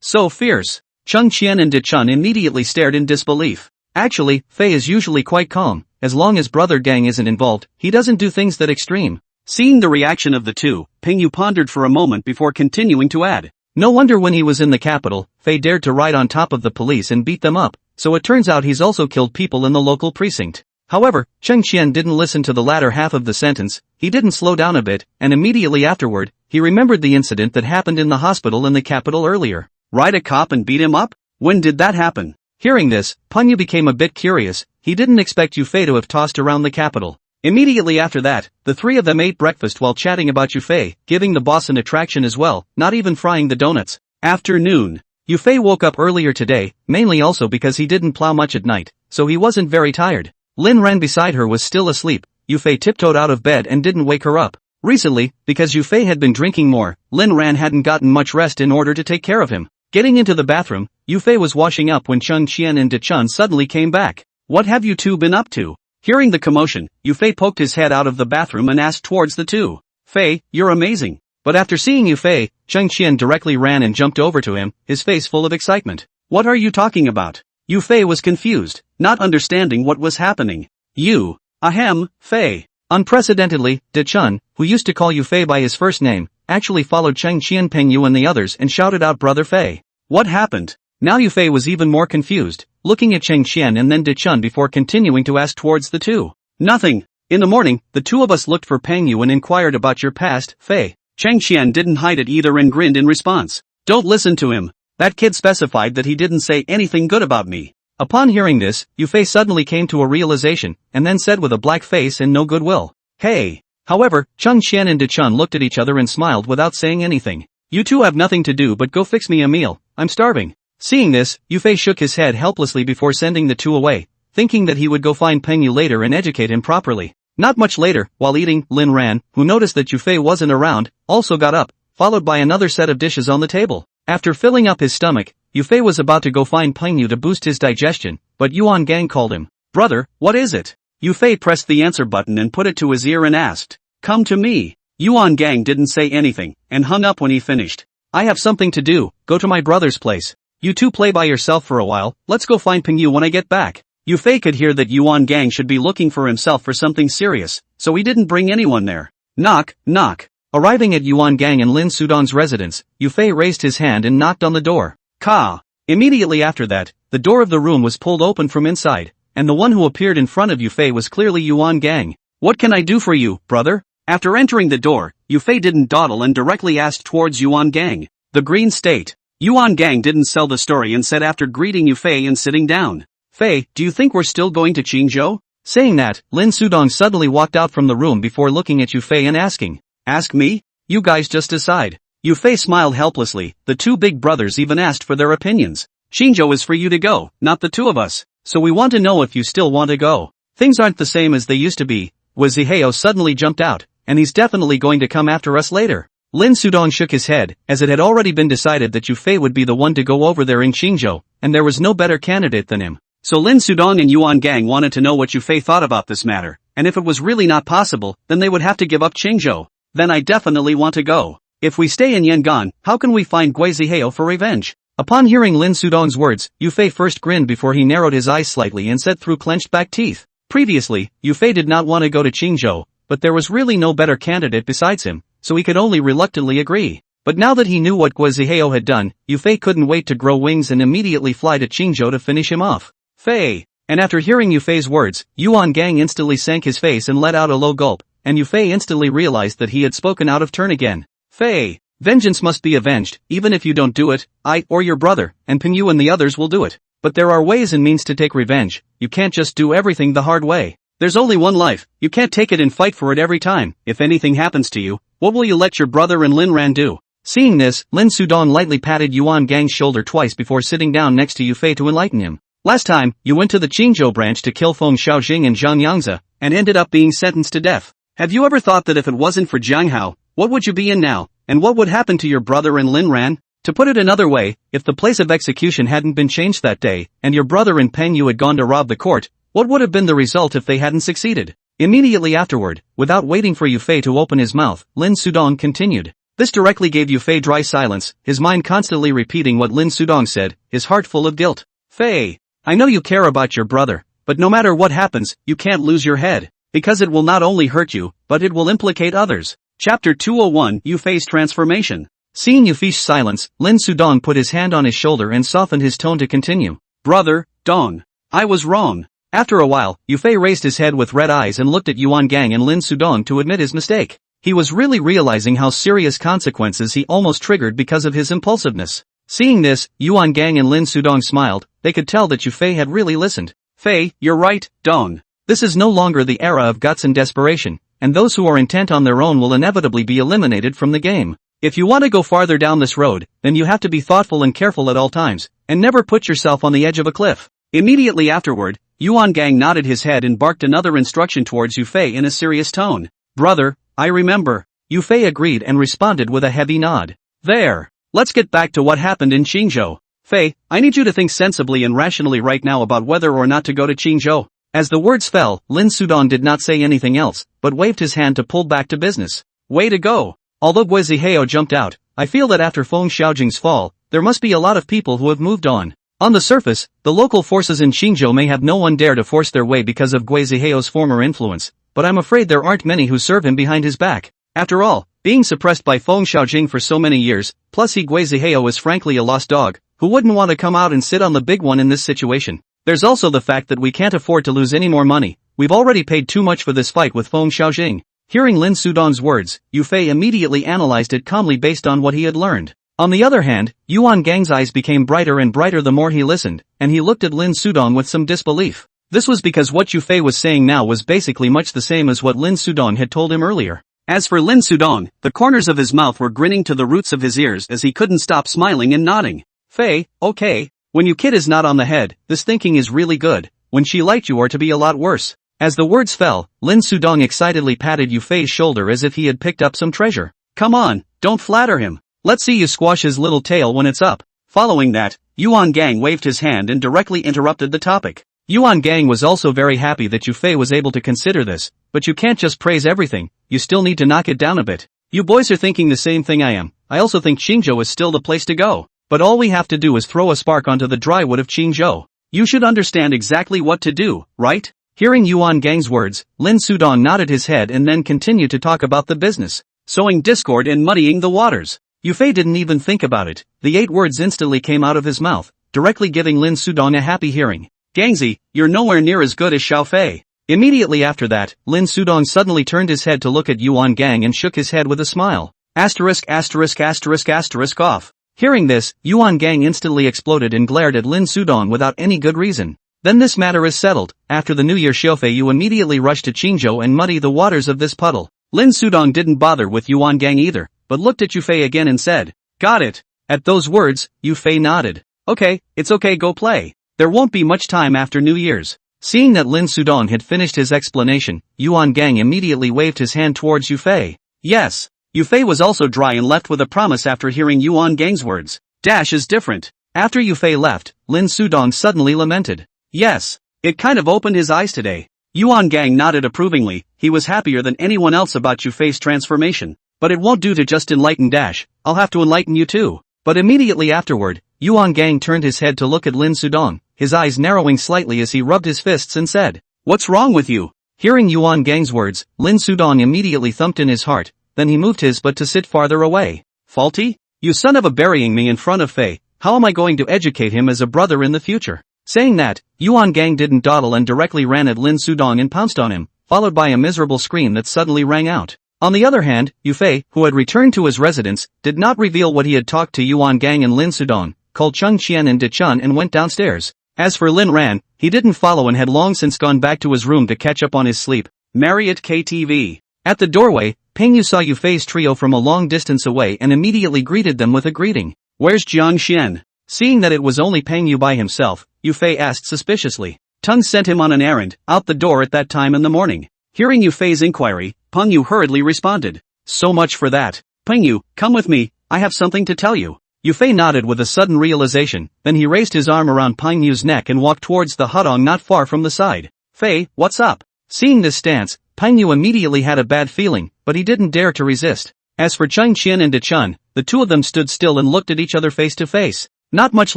So fierce. Chengqian and Dichun immediately stared in disbelief. Actually, Fei is usually quite calm. As long as Brother Gang isn't involved, he doesn't do things that extreme. Seeing the reaction of the two, Pengyu pondered for a moment before continuing to add. No wonder when he was in the capital, Fei dared to ride on top of the police and beat them up, so it turns out he's also killed people in the local precinct. However, Chengqian didn't listen to the latter half of the sentence. He didn't slow down a bit, and immediately afterward, he remembered the incident that happened in the hospital in the capital earlier. Ride a cop and beat him up? When did that happen? Hearing this, Pengyu became a bit curious. He didn't expect Yufei to have tossed around the capital. Immediately after that, the 3 of them ate breakfast while chatting about Yufei, giving the boss an attraction as well, not even frying the donuts. Afternoon. Yufei woke up earlier today, mainly also because he didn't plow much at night, so he wasn't very tired. Lin Ran beside her was still asleep. Yufei tiptoed out of bed and didn't wake her up. Recently, because Yufei had been drinking more, Lin Ran hadn't gotten much rest in order to take care of him. Getting into the bathroom, Yufei was washing up when Chengqian and Dichun suddenly came back. What have you two been up to? Hearing the commotion, Yufei poked his head out of the bathroom and asked towards the two. Fei, you're amazing. But after seeing Yufei, Chengqian directly ran and jumped over to him, his face full of excitement. What are you talking about? Yufei was confused, not understanding what was happening. You. Ahem, Fei. Unprecedentedly, Dichun, who used to call Yufei by his first name, actually followed Chengqian, Pengyu and the others and shouted out Brother Fei. What happened? Now Yufei was even more confused, looking at Chengqian and then Dichun before continuing to ask towards the two. Nothing. In the morning, the two of us looked for Pengyu and inquired about your past, Fei. Chengqian didn't hide it either and grinned in response. Don't listen to him. That kid specified that he didn't say anything good about me. Upon hearing this, Yufei suddenly came to a realization, and then said with a black face and no goodwill. Hey. However, Chengqian and Dichun looked at each other and smiled without saying anything. You two have nothing to do but go fix me a meal, I'm starving. Seeing this, Yufei shook his head helplessly before sending the two away, thinking that he would go find Pengyu later and educate him properly. Not much later, while eating, Lin Ran, who noticed that Yufei wasn't around, also got up, followed by another set of dishes on the table. After filling up his stomach, Yufei was about to go find Pengyu to boost his digestion, but Yuan Gang called him. Brother, what is it? Yufei pressed the answer button and put it to his ear and asked. Come to me. Yuan Gang didn't say anything, and hung up when he finished. I have something to do, go to my brother's place. You two play by yourself for a while, let's go find Pengyu when I get back. Yufei could hear that Yuan Gang should be looking for himself for something serious, so he didn't bring anyone there. Knock, knock. Arriving at Yuan Gang and Lin Sudong's residence, Yufei raised his hand and knocked on the door. Ka. Immediately after that, the door of the room was pulled open from inside, and the one who appeared in front of Yufei was clearly Yuan Gang. What can I do for you, brother? After entering the door, Yufei didn't dawdle and directly asked towards Yuan Gang. The Green State. Yuan Gang didn't sell the story and said after greeting Yufei and sitting down. Fei, do you think we're still going to Qingzhou? Saying that, Lin Sudong suddenly walked out from the room before looking at Yufei and asking. Ask me? You guys just decide. Yufei smiled helplessly. The two big brothers even asked for their opinions. Qingzhou is for you to go, not the two of us. So we want to know if you still want to go. Things aren't the same as they used to be. Waziheo suddenly jumped out, and he's definitely going to come after us later. Lin Sudong shook his head, as it had already been decided that Yu Fei would be the one to go over there in Qingzhou, and there was no better candidate than him. So Lin Sudong and Yuan Gang wanted to know what Yu Fei thought about this matter, and if it was really not possible, then they would have to give up Qingzhou. Then I definitely want to go. If we stay in Yangon, how can we find Gui Zihao for revenge? Upon hearing Lin Sudong's words, Yu Fei first grinned before he narrowed his eyes slightly and said through clenched back teeth. Previously, Yu Fei did not want to go to Qingzhou, but there was really no better candidate besides him, so he could only reluctantly agree. But now that he knew what Gui Zihao had done, Yu Fei couldn't wait to grow wings and immediately fly to Qingzhou to finish him off. Fei! And after hearing Yu Fei's words, Yuan Gang instantly sank his face and let out a low gulp, and Yu Fei instantly realized that he had spoken out of turn again. Fei! Vengeance must be avenged, even if you don't do it, I, or your brother, and Ping Yu and the others will do it. But there are ways and means to take revenge, you can't just do everything the hard way. There's only one life, you can't take it and fight for it every time. If anything happens to you, what will you let your brother and Lin Ran do? Seeing this, Lin Sudong lightly patted Yuan Gang's shoulder twice before sitting down next to Yu Fei to enlighten him. Last time, you went to the Qingzhou branch to kill Feng Xiaojing and Zhang Yangzi, and ended up being sentenced to death. Have you ever thought that if it wasn't for Jiang Hao, what would you be in now, and what would happen to your brother and Lin Ran? To put it another way, if the place of execution hadn't been changed that day, and your brother and Peng Yu had gone to rob the court, what would have been the result if they hadn't succeeded? Immediately afterward, without waiting for Yu Fei to open his mouth, Lin Sudong continued. This directly gave Yu Fei dry silence, his mind constantly repeating what Lin Sudong said, his heart full of guilt. Fei, I know you care about your brother, but no matter what happens, you can't lose your head, because it will not only hurt you, but it will implicate others. Chapter 201, Yu Fei's Transformation. Seeing Yu Fei's silence, Lin Sudong put his hand on his shoulder and softened his tone to continue. Brother, Dong. I was wrong. After a while, Yu Fei raised his head with red eyes and looked at Yuan Gang and Lin Sudong to admit his mistake. He was really realizing how serious consequences he almost triggered because of his impulsiveness. Seeing this, Yuan Gang and Lin Sudong smiled, they could tell that Yu Fei had really listened. Fei, you're right, Dong. This is no longer the era of guts and desperation, and those who are intent on their own will inevitably be eliminated from the game. If you want to go farther down this road, then you have to be thoughtful and careful at all times, and never put yourself on the edge of a cliff. Immediately afterward, Yuan Gang nodded his head and barked another instruction towards Yu Fei in a serious tone. Brother, I remember. Yu Fei agreed and responded with a heavy nod. There. Let's get back to what happened in Qingzhou. Fei, I need you to think sensibly and rationally right now about whether or not to go to Qingzhou. As the words fell, Lin Sudong did not say anything else, but waved his hand to pull back to business. Way to go. Although Gui Zihao jumped out, I feel that after Feng Xiaojing's fall, there must be a lot of people who have moved on. On the surface, the local forces in Qingzhou may have no one dare to force their way because of Gui Zihao's former influence, but I'm afraid there aren't many who serve him behind his back. After all, being suppressed by Feng Xiaojing for so many years, plus Gui Zihao is frankly a lost dog, who wouldn't want to come out and sit on the big one in this situation. There's also the fact that we can't afford to lose any more money, we've already paid too much for this fight with Feng Xiaojing. Hearing Lin Sudong's words, Yu Fei immediately analyzed it calmly based on what he had learned. On the other hand, Yuan Gang's eyes became brighter and brighter the more he listened, and he looked at Lin Sudong with some disbelief. This was because what Yu Fei was saying now was basically much the same as what Lin Sudong had told him earlier. As for Lin Sudong, the corners of his mouth were grinning to the roots of his ears as he couldn't stop smiling and nodding. Fei, okay. When you kid is not on the head, this thinking is really good. When she liked you or to be a lot worse. As the words fell, Lin Sudong excitedly patted Yu Fei's shoulder as if he had picked up some treasure. Come on, don't flatter him. Let's see you squash his little tail when it's up. Following that, Yuan Gang waved his hand and directly interrupted the topic. Yuan Gang was also very happy that Yu Fei was able to consider this, but you can't just praise everything, you still need to knock it down a bit. You boys are thinking the same thing I am. I also think Qingzhou is still the place to go. But all we have to do is throw a spark onto the dry wood of Qingzhou. You should understand exactly what to do, right? Hearing Yuan Gang's words, Lin Sudong nodded his head and then continued to talk about the business, sowing discord and muddying the waters. Yu Fei didn't even think about it, the 8 words instantly came out of his mouth, directly giving Lin Sudong a happy hearing. Gangzi, you're nowhere near as good as Xiao Fei. Immediately after that, Lin Sudong suddenly turned his head to look at Yuan Gang and shook his head with a smile. ****** off. Hearing this, Yuan Gang instantly exploded and glared at Lin Sudong without any good reason. Then this matter is settled. After the New Year Xiaofei you immediately rush to Qingzhou and muddy the waters of this puddle. Lin Sudong didn't bother with Yuan Gang either, but looked at Yu Fei again and said, got it. At those words, Yu Fei nodded. Okay, it's okay, go play. There won't be much time after New Year's. Seeing that Lin Sudong had finished his explanation, Yuan Gang immediately waved his hand towards Yu Fei. Yes. Yufei was also dry and left with a promise after hearing Yuan Gang's words. Dash is different. After Yufei left, Lin Sudong suddenly lamented. Yes. It kind of opened his eyes today. Yuan Gang nodded approvingly. He was happier than anyone else about Yufei's transformation. But it won't do to just enlighten Dash, I'll have to enlighten you too. But immediately afterward, Yuan Gang turned his head to look at Lin Sudong, his eyes narrowing slightly as he rubbed his fists and said, "What's wrong with you?" Hearing Yuan Gang's words, Lin Sudong immediately thumped in his heart, then he moved his butt to sit farther away. Faulty? You son of a burying me in front of Fei, how am I going to educate him as a brother in the future? Saying that, Yuan Gang didn't dawdle and directly ran at Lin Sudong and pounced on him, followed by a miserable scream that suddenly rang out. On the other hand, Yufei, who had returned to his residence, did not reveal what he had talked to Yuan Gang and Lin Sudong, called Cheng Qian and De Chun and went downstairs. As for Lin Ran, he didn't follow and had long since gone back to his room to catch up on his sleep. Marriott KTV. At the doorway, Peng Yu saw Yufei's trio from a long distance away and immediately greeted them with a greeting. Where's Jiang Xian? Seeing that it was only Peng Yu by himself, Yufei asked suspiciously. Tung sent him on an errand, out the door at that time in the morning. Hearing Yufei's inquiry, Peng Yu hurriedly responded. So much for that. Peng Yu, come with me, I have something to tell you. Yufei nodded with a sudden realization, then he raised his arm around Peng Yu's neck and walked towards the hutong not far from the side. Fei, what's up? Seeing this stance, Peng Yu immediately had a bad feeling, but he didn't dare to resist. As for Cheng Qian and De Chun, the two of them stood still and looked at each other face to face. Not much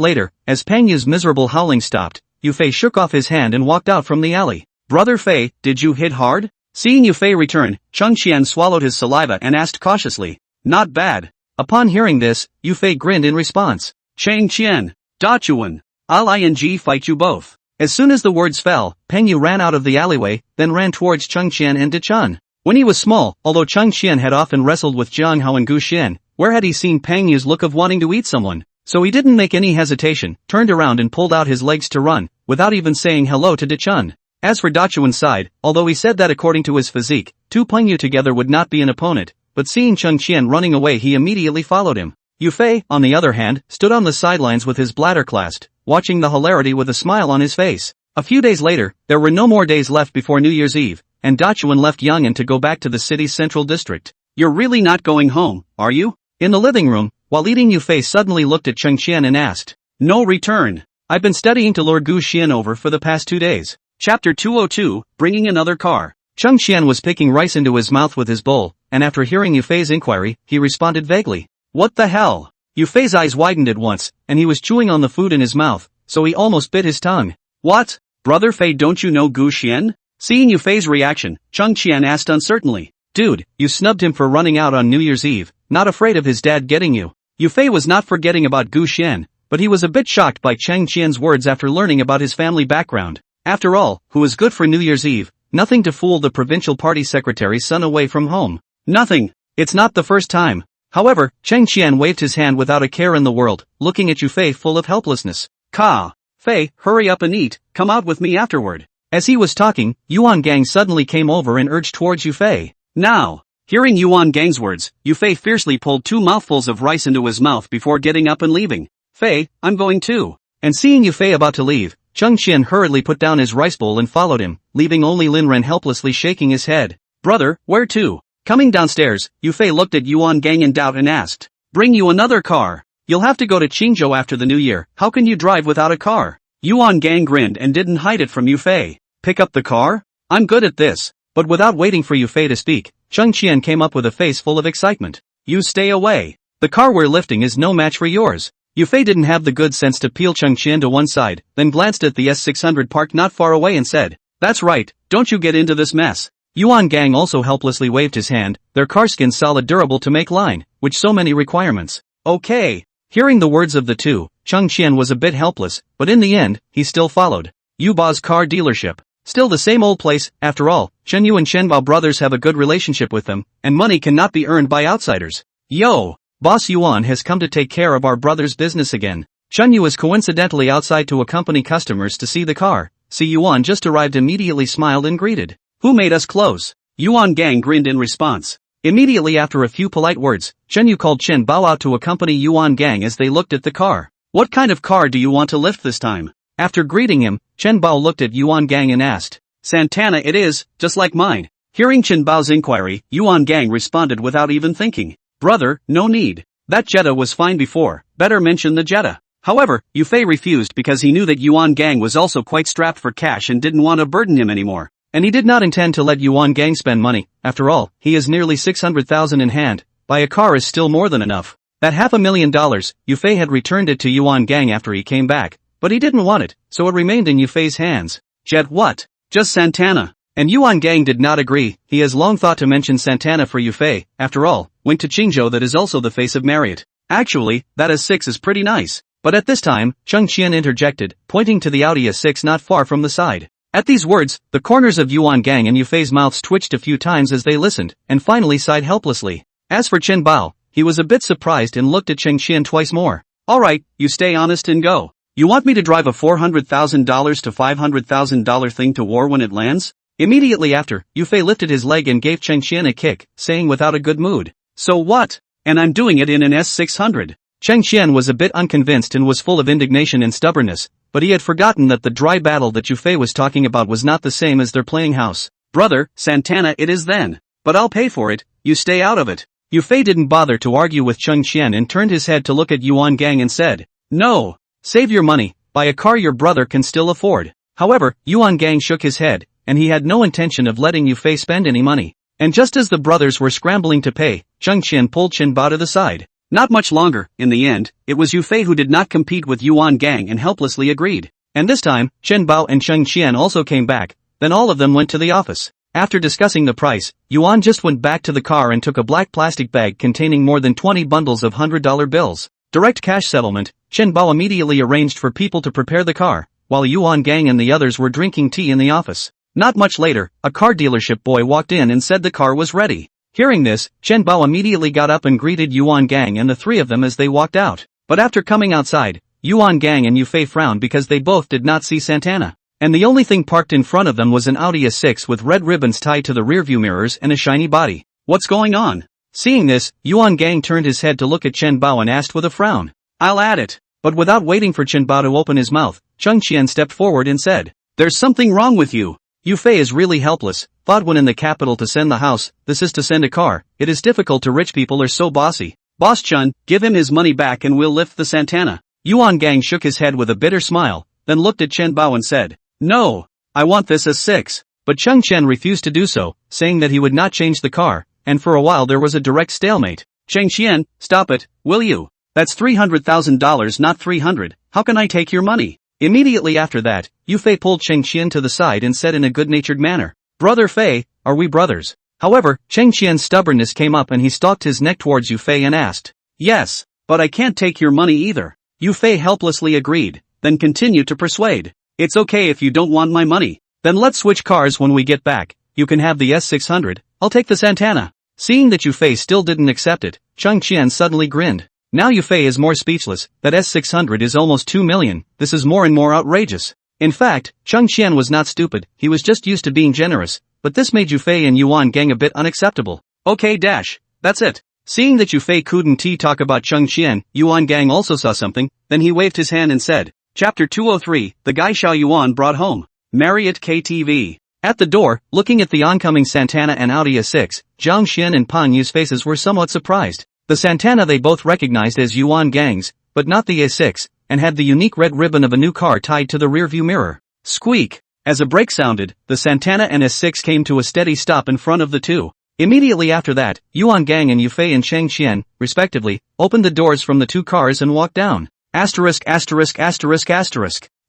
later, as Peng Yu's miserable howling stopped, Yufei shook off his hand and walked out from the alley. Brother Fei, did you hit hard? Seeing Yufei return, Cheng Qian swallowed his saliva and asked cautiously. Not bad. Upon hearing this, Yufei grinned in response. Cheng Qian, Da Chuan, I'll ing fight you both. As soon as the words fell, Peng Yu ran out of the alleyway, then ran towards Cheng Qian and De Chun. When he was small, although Cheng Qian had often wrestled with Jiang Hao and Gu Xian, where had he seen Peng Yu's look of wanting to eat someone? So he didn't make any hesitation, turned around and pulled out his legs to run, without even saying hello to De Chun. As for Da Chuan's side, although he said that according to his physique, two Peng Yu together would not be an opponent, but seeing Cheng Qian running away he immediately followed him. Yufei, on the other hand, stood on the sidelines with his bladder clasped, watching the hilarity with a smile on his face. A few days later, there were no more days left before New Year's Eve, and Da Chuan left Yang'an to go back to the city's central district. You're really not going home, are you? In the living room, while eating, Yufei suddenly looked at Cheng Qian and asked. No return. I've been studying to lure Gu Xian over for the past 2 days. Chapter 202, Bringing Another Car. Cheng Qian was picking rice into his mouth with his bowl, and after hearing Yufei's inquiry, he responded vaguely. What the hell? Yufei's eyes widened at once, and he was chewing on the food in his mouth, so he almost bit his tongue. What? Brother Fei, don't you know Gu Xian? Seeing Yufei's reaction, Cheng Qian asked uncertainly. Dude, you snubbed him for running out on New Year's Eve, not afraid of his dad getting you. Yufei was not forgetting about Gu Xian, but he was a bit shocked by Cheng Qian's words after learning about his family background. After all, who is good for New Year's Eve? Nothing to fool the provincial party secretary's son away from home. Nothing. It's not the first time. However, Cheng Qian waved his hand without a care in the world, looking at Yufei full of helplessness. Ka. Fei, hurry up and eat, come out with me afterward. As he was talking, Yuan Gang suddenly came over and urged towards Yufei. Now. Hearing Yuan Gang's words, Yufei fiercely pulled 2 mouthfuls of rice into his mouth before getting up and leaving. Fei, I'm going too. And seeing Yufei about to leave, Cheng Qian hurriedly put down his rice bowl and followed him, leaving only Lin Ren helplessly shaking his head. Brother, where to? Coming downstairs, Yufei looked at Yuan Gang in doubt and asked. Bring you another car. You'll have to go to Qingzhou after the new year, how can you drive without a car? Yuan Gang grinned and didn't hide it from Yufei. Pick up the car? I'm good at this. But without waiting for Yufei to speak, Cheng Qian came up with a face full of excitement. You stay away. The car we're lifting is no match for yours. Yufei didn't have the good sense to peel Cheng Qian to one side, then glanced at the S600 parked not far away and said, That's right, don't you get into this mess. Yuan Gang also helplessly waved his hand, their car skin solid durable to make line, which so many requirements. Okay. Hearing the words of the two, Cheng Qian was a bit helpless, but in the end, he still followed. Yuba's car dealership. Still the same old place, after all, Chen Yu and Chen Bao brothers have a good relationship with them, and money cannot be earned by outsiders. Yo! Boss Yuan has come to take care of our brother's business again. Chen Yu is coincidentally outside to accompany customers to see the car. See Yuan just arrived immediately smiled and greeted. Who made us close? Yuan Gang grinned in response. Immediately after a few polite words, Chen Yu called Chen Bao out to accompany Yuan Gang as they looked at the car. What kind of car do you want to lift this time? After greeting him, Chen Bao looked at Yuan Gang and asked. Santana it is, just like mine. Hearing Chen Bao's inquiry, Yuan Gang responded without even thinking. Brother, no need. That Jetta was fine before, better mention the Jetta. However, Yufei refused because he knew that Yuan Gang was also quite strapped for cash and didn't want to burden him anymore. And he did not intend to let Yuan Gang spend money. After all, he has nearly 600,000 in hand. Buy a car is still more than enough. That $500,000, Yufei had returned it to Yuan Gang after he came back, but he didn't want it, so it remained in Yufei's hands. Jet what? Just Santana. And Yuan Gang did not agree. He has long thought to mention Santana for Yufei. After all, wink to Qingzhou that is also the face of Marriott. Actually, that S6 is pretty nice. But at this time, Cheng Qian interjected, pointing to the Audi S6 not far from the side. At these words, the corners of Yuan Gang and Yufei's mouths twitched a few times as they listened, and finally sighed helplessly. As for Chen Bao, he was a bit surprised and looked at Cheng Qian twice more. Alright, you stay honest and go. You want me to drive a $400,000 to $500,000 thing to war when it lands? Immediately after, Yufei lifted his leg and gave Cheng Qian a kick, saying without a good mood, "So what? And I'm doing it in an S600. Cheng Qian was a bit unconvinced and was full of indignation and stubbornness, but he had forgotten that the dry battle that Yufei was talking about was not the same as their playing house. Brother, Santana it is then. But I'll pay for it, you stay out of it. Yufei didn't bother to argue with Cheng Qian and turned his head to look at Yuan Gang and said, "No. Save your money, buy a car your brother can still afford." However, Yuan Gang shook his head, and he had no intention of letting Yufei spend any money. And just as the brothers were scrambling to pay, Cheng Qian pulled Chen Bao to the side. Not much longer, in the end, it was Yufei who did not compete with Yuan Gang and helplessly agreed. And this time, Chen Bao and Cheng Qian also came back, then all of them went to the office. After discussing the price, Yuan just went back to the car and took a black plastic bag containing more than 20 bundles of $100 bills. Direct cash settlement. Chen Bao immediately arranged for people to prepare the car, while Yuan Gang and the others were drinking tea in the office. Not much later, a car dealership boy walked in and said the car was ready. Hearing this, Chen Bao immediately got up and greeted Yuan Gang and the three of them as they walked out. But after coming outside, Yuan Gang and Yufei frowned because they both did not see Santana. And the only thing parked in front of them was an Audi A6 with red ribbons tied to the rearview mirrors and a shiny body. What's going on? Seeing this, Yuan Gang turned his head to look at Chen Bao and asked with a frown, "I'll add it." But without waiting for Chen Bao to open his mouth, Cheng Qian stepped forward and said, "There's something wrong with you. Yufei is really helpless, thought when in the capital to send the house, this is to send a car. It is difficult to rich people are so bossy. Boss Chun, give him his money back and we'll lift the Santana." Yuan Gang shook his head with a bitter smile, then looked at Chen Bao and said, "No, I want this S6. But Cheng Qian refused to do so, saying that he would not change the car, and for a while there was a direct stalemate. "Cheng Qian, stop it, will you? That's $300,000 not 300, how can I take your money?" Immediately after that, Yufei pulled Cheng Qian to the side and said in a good-natured manner, "Brother Fei, are we brothers?" However, Cheng Qian's stubbornness came up and he stalked his neck towards Yufei and asked, "Yes, but I can't take your money either." Yufei helplessly agreed, then continued to persuade, "It's okay if you don't want my money. Then let's switch cars when we get back. You can have the S600, I'll take the Santana." Seeing that Yufei still didn't accept it, Cheng Qian suddenly grinned. Now Yufei is more speechless, that S600 is almost 2 million, this is more and more outrageous. In fact, Cheng Qian was not stupid, he was just used to being generous, but this made Yufei and Yuan Gang a bit unacceptable. "Okay that's it." Seeing that Yufei couldn't talk about Cheng Qian, Yuan Gang also saw something, then he waved his hand and said, Chapter 203, the guy Xiao Yuan brought home. Marriott KTV. At the door, looking at the oncoming Santana and Audi A6, Zhang Xin and Pan Yu's faces were somewhat surprised. The Santana they both recognized as Yuan Gang's, but not the A6, and had the unique red ribbon of a new car tied to the rearview mirror. Squeak! As a brake sounded, the Santana and S6 came to a steady stop in front of the two. Immediately after that, Yuan Gang and Yufei and Cheng Qian, respectively, opened the doors from the two cars and walked down. Asterisk.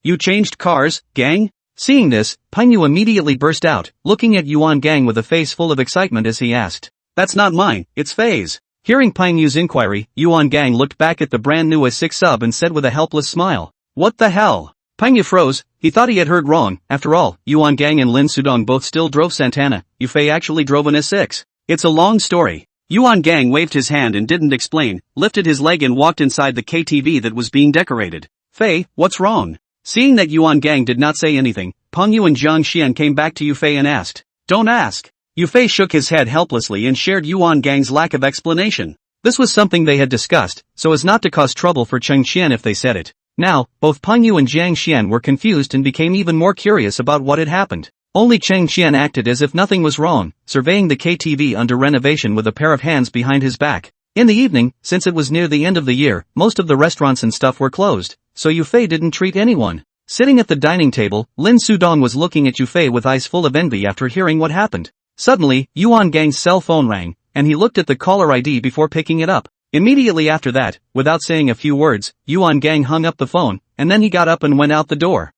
You changed cars, gang? Seeing this, Pan Yu immediately burst out, looking at Yuan Gang with a face full of excitement as he asked, "That's not mine, it's Fei's." Hearing Pan Yu's inquiry, Yuan Gang looked back at the brand new S6 sub and said with a helpless smile, "What the hell?" Pan Yu froze, he thought he had heard wrong. After all, Yuan Gang and Lin Sudong both still drove Santana, Yufei actually drove an S6. It's a long story. Yuan Gang waved his hand and didn't explain, lifted his leg and walked inside the KTV that was being decorated. "Fei, what's wrong?" Seeing that Yuan Gang did not say anything, Pan Yu and Zhang Xian came back to Yufei and asked, "Don't ask." Yufei shook his head helplessly and shared Yuan Gang's lack of explanation. This was something they had discussed, so as not to cause trouble for Cheng Qian if they said it. Now, both Pan Yu and Zhang Xian were confused and became even more curious about what had happened. Only Cheng Qian acted as if nothing was wrong, surveying the KTV under renovation with a pair of hands behind his back. In the evening, since it was near the end of the year, most of the restaurants and stuff were closed, so Yufei didn't treat anyone. Sitting at the dining table, Lin Sudong was looking at Yufei with eyes full of envy after hearing what happened. Suddenly, Yuan Gang's cell phone rang, and he looked at the caller ID before picking it up. Immediately after that, without saying a few words, Yuan Gang hung up the phone, and then he got up and went out the door.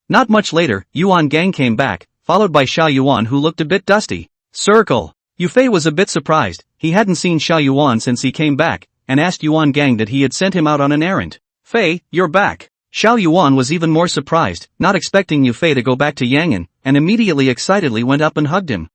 Not much later, Yuan Gang came back, followed by Xiao Yuan, who looked a bit dusty. Circle. Yufei was a bit surprised. He hadn't seen Xiao Yuan since he came back, and asked Yuan Gang that he had sent him out on an errand. Fei, you're back. Xiao Yuan was even more surprised, not expecting Yufei to go back to Yang'an, and immediately excitedly went up and hugged him.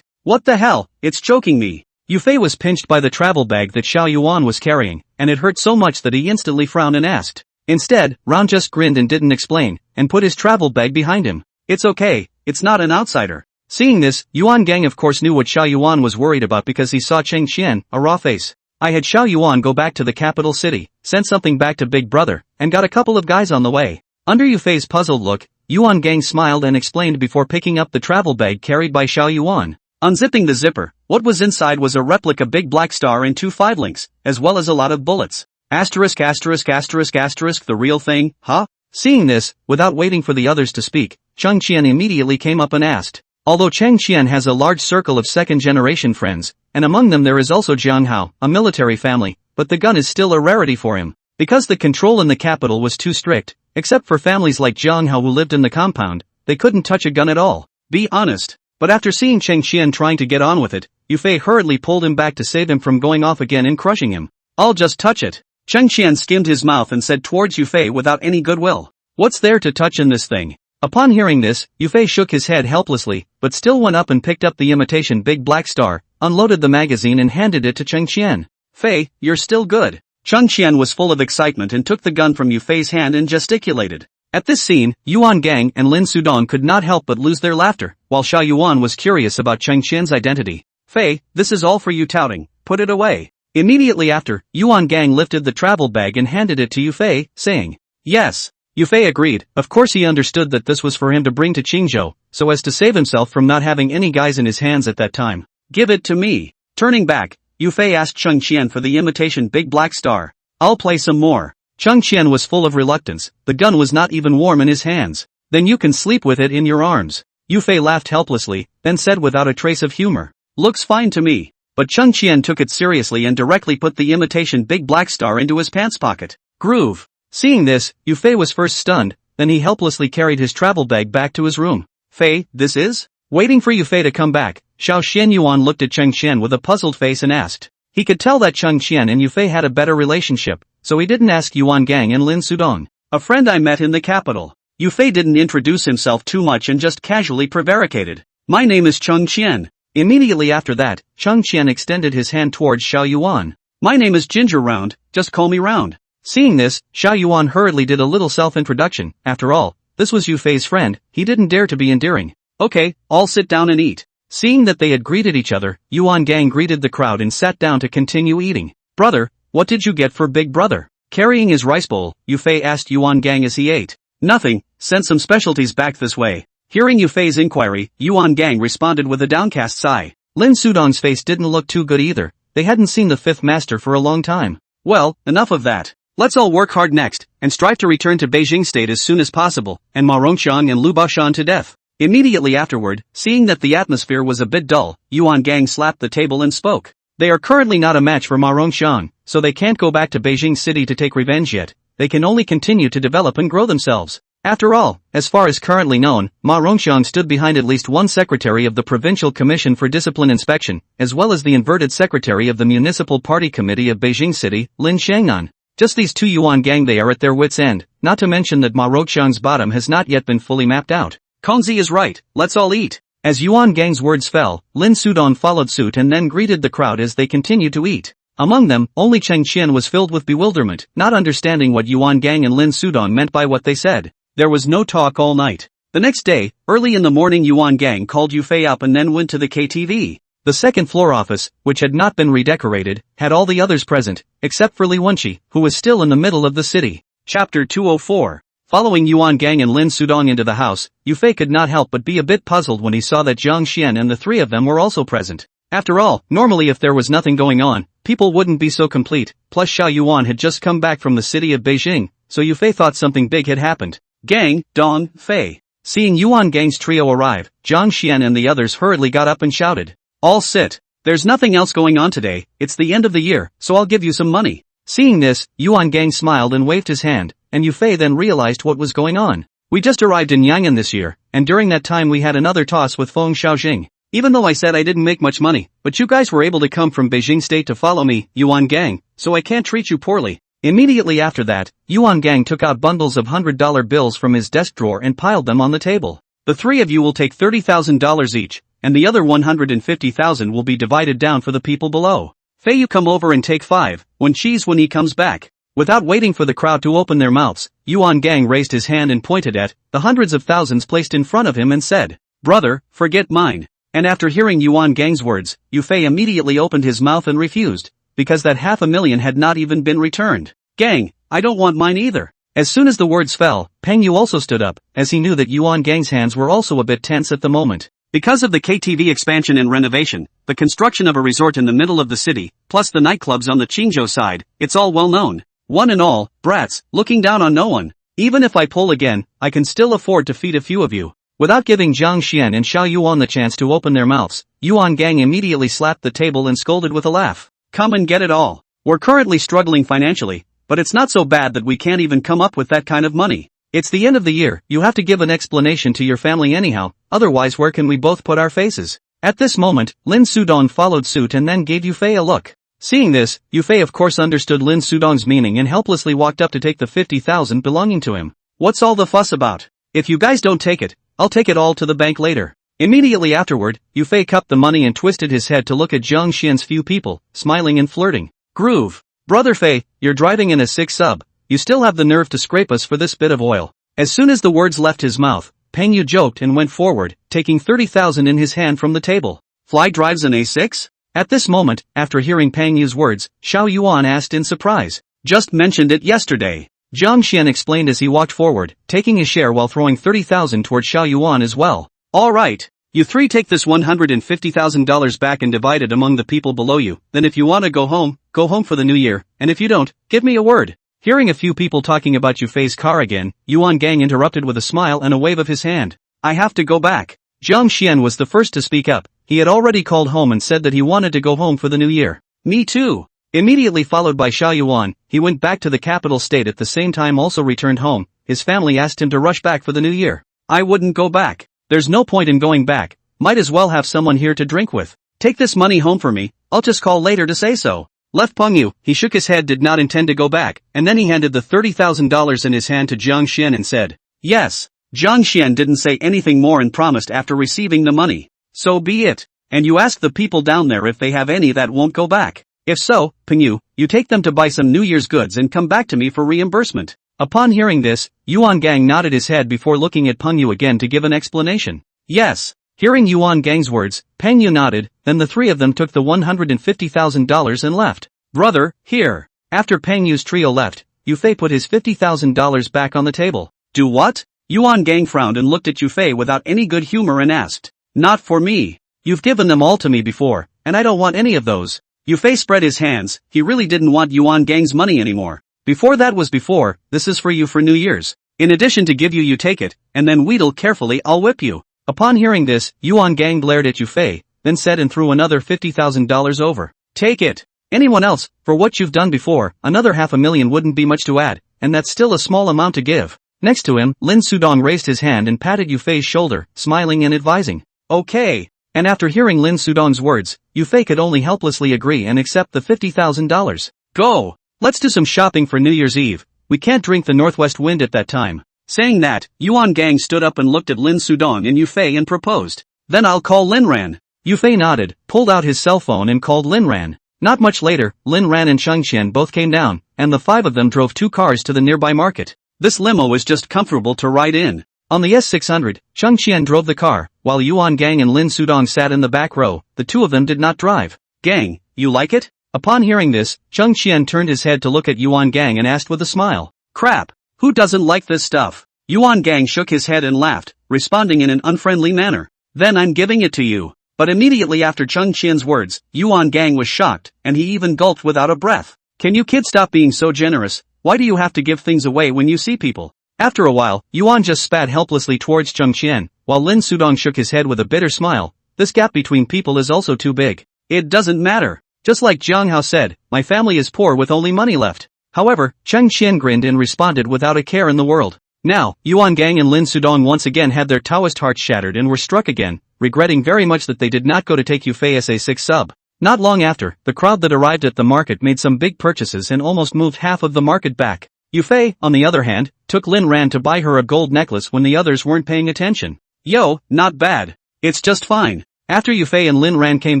What the hell, it's choking me. Yufei was pinched by the travel bag that Xiao Yuan was carrying, and it hurt so much that he instantly frowned and asked. Instead, Ran just grinned and didn't explain, and put his travel bag behind him. It's okay, it's not an outsider. Seeing this, Yuan Gang of course knew what Xiao Yuan was worried about because he saw Cheng Qian, a raw face. I had Xiao Yuan go back to the capital city, sent something back to Big Brother, and got a couple of guys on the way. Under Yufei's puzzled look, Yuan Gang smiled and explained before picking up the travel bag carried by Xiao Yuan. Unzipping the zipper, what was inside was a replica Big Black Star and 2 5-links, as well as a lot of bullets. The real thing, huh? Seeing this, without waiting for the others to speak, Cheng Qian immediately came up and asked. Although Cheng Qian has a large circle of second-generation friends, and among them there is also Jiang Hao, a military family, but the gun is still a rarity for him. Because the control in the capital was too strict, except for families like Jiang Hao who lived in the compound, they couldn't touch a gun at all. Be honest. But after seeing Cheng Qian trying to get on with it, Yufei hurriedly pulled him back to save him from going off again and crushing him. I'll just touch it. Cheng Qian skimmed his mouth and said towards Yufei without any goodwill. What's there to touch in this thing? Upon hearing this, Yufei shook his head helplessly, but still went up and picked up the imitation Big Black Star, unloaded the magazine and handed it to Cheng Qian. Fei, you're still good. Cheng Qian was full of excitement and took the gun from Yufei's hand and gesticulated. At this scene, Yuan Gang and Lin Sudong could not help but lose their laughter, while Xiao Yuan was curious about Cheng Qian's identity. Fei, this is all for you touting, put it away. Immediately after, Yuan Gang lifted the travel bag and handed it to Yufei, saying, yes. Yufei agreed. Of course he understood that this was for him to bring to Qingzhou, so as to save himself from not having any guys in his hands at that time. Give it to me. Turning back, Yufei asked Cheng Qian for the imitation Big Black Star. I'll play some more. Cheng Qian was full of reluctance, the gun was not even warm in his hands. Then you can sleep with it in your arms. Yufei laughed helplessly, then said without a trace of humor. Looks fine to me. But Cheng Qian took it seriously and directly put the imitation Big Black Star into his pants pocket. Groove. Seeing this, Yufei was first stunned, then he helplessly carried his travel bag back to his room. Fei, this is? Waiting for Yufei to come back, Xiao Xianyuan looked at Cheng Qian with a puzzled face and asked. He could tell that Cheng Qian and Yufei had a better relationship, so he didn't ask Yuan Gang and Lin Sudong. A friend I met in the capital. Yufei didn't introduce himself too much and just casually prevaricated. My name is Cheng Qian. Immediately after that, Cheng Qian extended his hand towards Xiao Yuan. My name is Ginger Round, just call me Round. Seeing this, Xiao Yuan hurriedly did a little self-introduction. After all, this was Yufei's friend, he didn't dare to be endearing. Okay, all sit down and eat. Seeing that they had greeted each other, Yuan Gang greeted the crowd and sat down to continue eating. Brother, what did you get for Big Brother? Carrying his rice bowl, Yufei asked Yuan Gang as he ate. Nothing, sent some specialties back this way. Hearing Yufei's inquiry, Yuan Gang responded with a downcast sigh. Lin Sudong's face didn't look too good either. They hadn't seen the fifth master for a long time. Well, enough of that. Let's all work hard next, and strive to return to Beijing State as soon as possible, and Ma Rongqiang and Lu Baoshan to death. Immediately afterward, seeing that the atmosphere was a bit dull, Yuan Gang slapped the table and spoke. They are currently not a match for Ma Rongqiang, so they can't go back to Beijing City to take revenge yet. They can only continue to develop and grow themselves. After all, as far as currently known, Ma Rongqiang stood behind at least one secretary of the Provincial Commission for Discipline Inspection, as well as the inverted secretary of the Municipal Party Committee of Beijing City, Lin Shangnan. Just these two Yuan Gang, they are at their wits' end, not to mention that Ma Rongqiang's bottom has not yet been fully mapped out. Kongzi is right, let's all eat. As Yuan Gang's words fell, Lin Sudong followed suit and then greeted the crowd as they continued to eat. Among them, only Cheng Qian was filled with bewilderment, not understanding what Yuan Gang and Lin Sudong meant by what they said. There was no talk all night. The next day, early in the morning, Yuan Gang called Yufei up and then went to the KTV. The second floor office, which had not been redecorated, had all the others present, except for Li Wenqi, who was still in the middle of the city. Chapter 204. Following Yuan Gang and Lin Sudong into the house, Yufei could not help but be a bit puzzled when he saw that Zhang Xian and the three of them were also present. After all, normally if there was nothing going on, people wouldn't be so complete, plus Xiao Yuan had just come back from the city of Beijing, so Yufei thought something big had happened. Gang, Dong, Fei. Seeing Yuan Gang's trio arrive, Zhang Xian and the others hurriedly got up and shouted. All sit. There's nothing else going on today, it's the end of the year, so I'll give you some money. Seeing this, Yuan Gang smiled and waved his hand, and Yufei then realized what was going on. We just arrived in Yangon this year, and during that time we had another toss with Feng Xiaojing. Even though I said I didn't make much money, but you guys were able to come from Beijing State to follow me, Yuan Gang, so I can't treat you poorly. Immediately after that, Yuan Gang took out bundles of $100 bills from his desk drawer and piled them on the table. The three of you will take $30,000 each, and the other $150,000 will be divided down for the people below. Fei, you come over and take 5, when he comes back. Without waiting for the crowd to open their mouths, Yuan Gang raised his hand and pointed at the hundreds of thousands placed in front of him and said, Brother, forget mine. And after hearing Yuan Gang's words, Yufei immediately opened his mouth and refused, because that $500,000 had not even been returned. Gang, I don't want mine either. As soon as the words fell, Peng Yu also stood up, as he knew that Yuan Gang's hands were also a bit tense at the moment. Because of the KTV expansion and renovation, the construction of a resort in the middle of the city, plus the nightclubs on the Qingzhou side, it's all well known. One and all, brats, looking down on no one. Even if I pull again, I can still afford to feed a few of you. Without giving Zhang Xian and Xiao Yuan the chance to open their mouths, Yuan Gang immediately slapped the table and scolded with a laugh. Come and get it all. We're currently struggling financially, but it's not so bad that we can't even come up with that kind of money. It's the end of the year, you have to give an explanation to your family anyhow, otherwise where can we both put our faces? At this moment, Lin Sudong followed suit and then gave Yufei a look. Seeing this, Yufei of course understood Lin Sudong's meaning and helplessly walked up to take the 50,000 belonging to him. What's all the fuss about? If you guys don't take it, I'll take it all to the bank later. Immediately afterward, Yufei cupped the money and twisted his head to look at Zhang Xian's few people, smiling and flirting. Groove. Brother Fei, you're driving in a 6 sub. You still have the nerve to scrape us for this bit of oil. As soon as the words left his mouth, Peng Yu joked and went forward, taking 30,000 in his hand from the table. Fly drives an A6? At this moment, after hearing Peng Yu's words, Xiao Yuan asked in surprise. Just mentioned it yesterday. Zhang Xian explained as he walked forward, taking his share while throwing 30,000 toward Xiao Yuan as well. Alright. You three take this $150,000 back and divide it among the people below you, then if you wanna go home for the new year, and if you don't, give me a word. Hearing a few people talking about Yufei's car again, Yuan Gang interrupted with a smile and a wave of his hand. I have to go back. Zhang Xian was the first to speak up. He had already called home and said that he wanted to go home for the new year. Me too. Immediately followed by Xiao Yuan, he went back to the capital state at the same time also returned home. His family asked him to rush back for the new year. I wouldn't go back. There's no point in going back. Might as well have someone here to drink with. Take this money home for me, I'll just call later to say so. Left Peng Yu, he shook his head, did not intend to go back, and then he handed the $30,000 in his hand to Zhang Xian and said, yes. Zhang Xian didn't say anything more and promised after receiving the money. So be it. And you ask the people down there if they have any that won't go back. If so, Peng Yu, you take them to buy some New Year's goods and come back to me for reimbursement. Upon hearing this, Yuan Gang nodded his head before looking at Peng Yu again to give an explanation. Yes. Hearing Yuan Gang's words, Peng Yu nodded, then the three of them took the $150,000 and left. Brother, here. After Peng Yu's trio left, Yufei put his $50,000 back on the table. Do what? Yuan Gang frowned and looked at Yufei without any good humor and asked. Not for me. You've given them all to me before, and I don't want any of those. Yufei spread his hands, he really didn't want Yuan Gang's money anymore. Before that was before, this is for you for New Year's. In addition to give you, you take it, and then wheedle carefully, I'll whip you. Upon hearing this, Yuan Gang glared at Yufei, then said and threw another $50,000 over. Take it. Anyone else, for what you've done before, another $500,000 wouldn't be much to add, and that's still a small amount to give. Next to him, Lin Sudong raised his hand and patted Yufei's shoulder, smiling and advising. Okay. And after hearing Lin Sudong's words, Yufei could only helplessly agree and accept the $50,000. Go! Let's do some shopping for New Year's Eve. We can't drink the northwest wind at that time. Saying that, Yuan Gang stood up and looked at Lin Sudong and Yufei and proposed. Then I'll call Lin Ran. Yufei nodded, pulled out his cell phone and called Lin Ran. Not much later, Lin Ran and Cheng Xian both came down, and the five of them drove 2 cars to the nearby market. This limo was just comfortable to ride in. On the S600, Cheng Xian drove the car, while Yuan Gang and Lin Sudong sat in the back row. The two of them did not drive. Gang, you like it? Upon hearing this, Cheng Xian turned his head to look at Yuan Gang and asked with a smile. Crap. Who doesn't like this stuff? Yuan Gang shook his head and laughed, responding in an unfriendly manner. Then I'm giving it to you. But immediately after Cheng Qian's words, Yuan Gang was shocked, and he even gulped without a breath. Can you kids stop being so generous? Why do you have to give things away when you see people? After a while, Yuan just spat helplessly towards Cheng Qian, while Lin Sudong shook his head with a bitter smile. This gap between people is also too big. It doesn't matter. Just like Jiang Hao said, my family is poor with only money left. However, Cheng Qian grinned and responded without a care in the world. Now, Yuan Gang and Lin Sudong once again had their Taoist hearts shattered and were struck again, regretting very much that they did not go to take Yufei as a 6 sub. Not long after, the crowd that arrived at the market made some big purchases and almost moved half of the market back. Yufei, on the other hand, took Lin Ran to buy her a gold necklace when the others weren't paying attention. Yo, not bad. It's just fine. After Yufei and Lin Ran came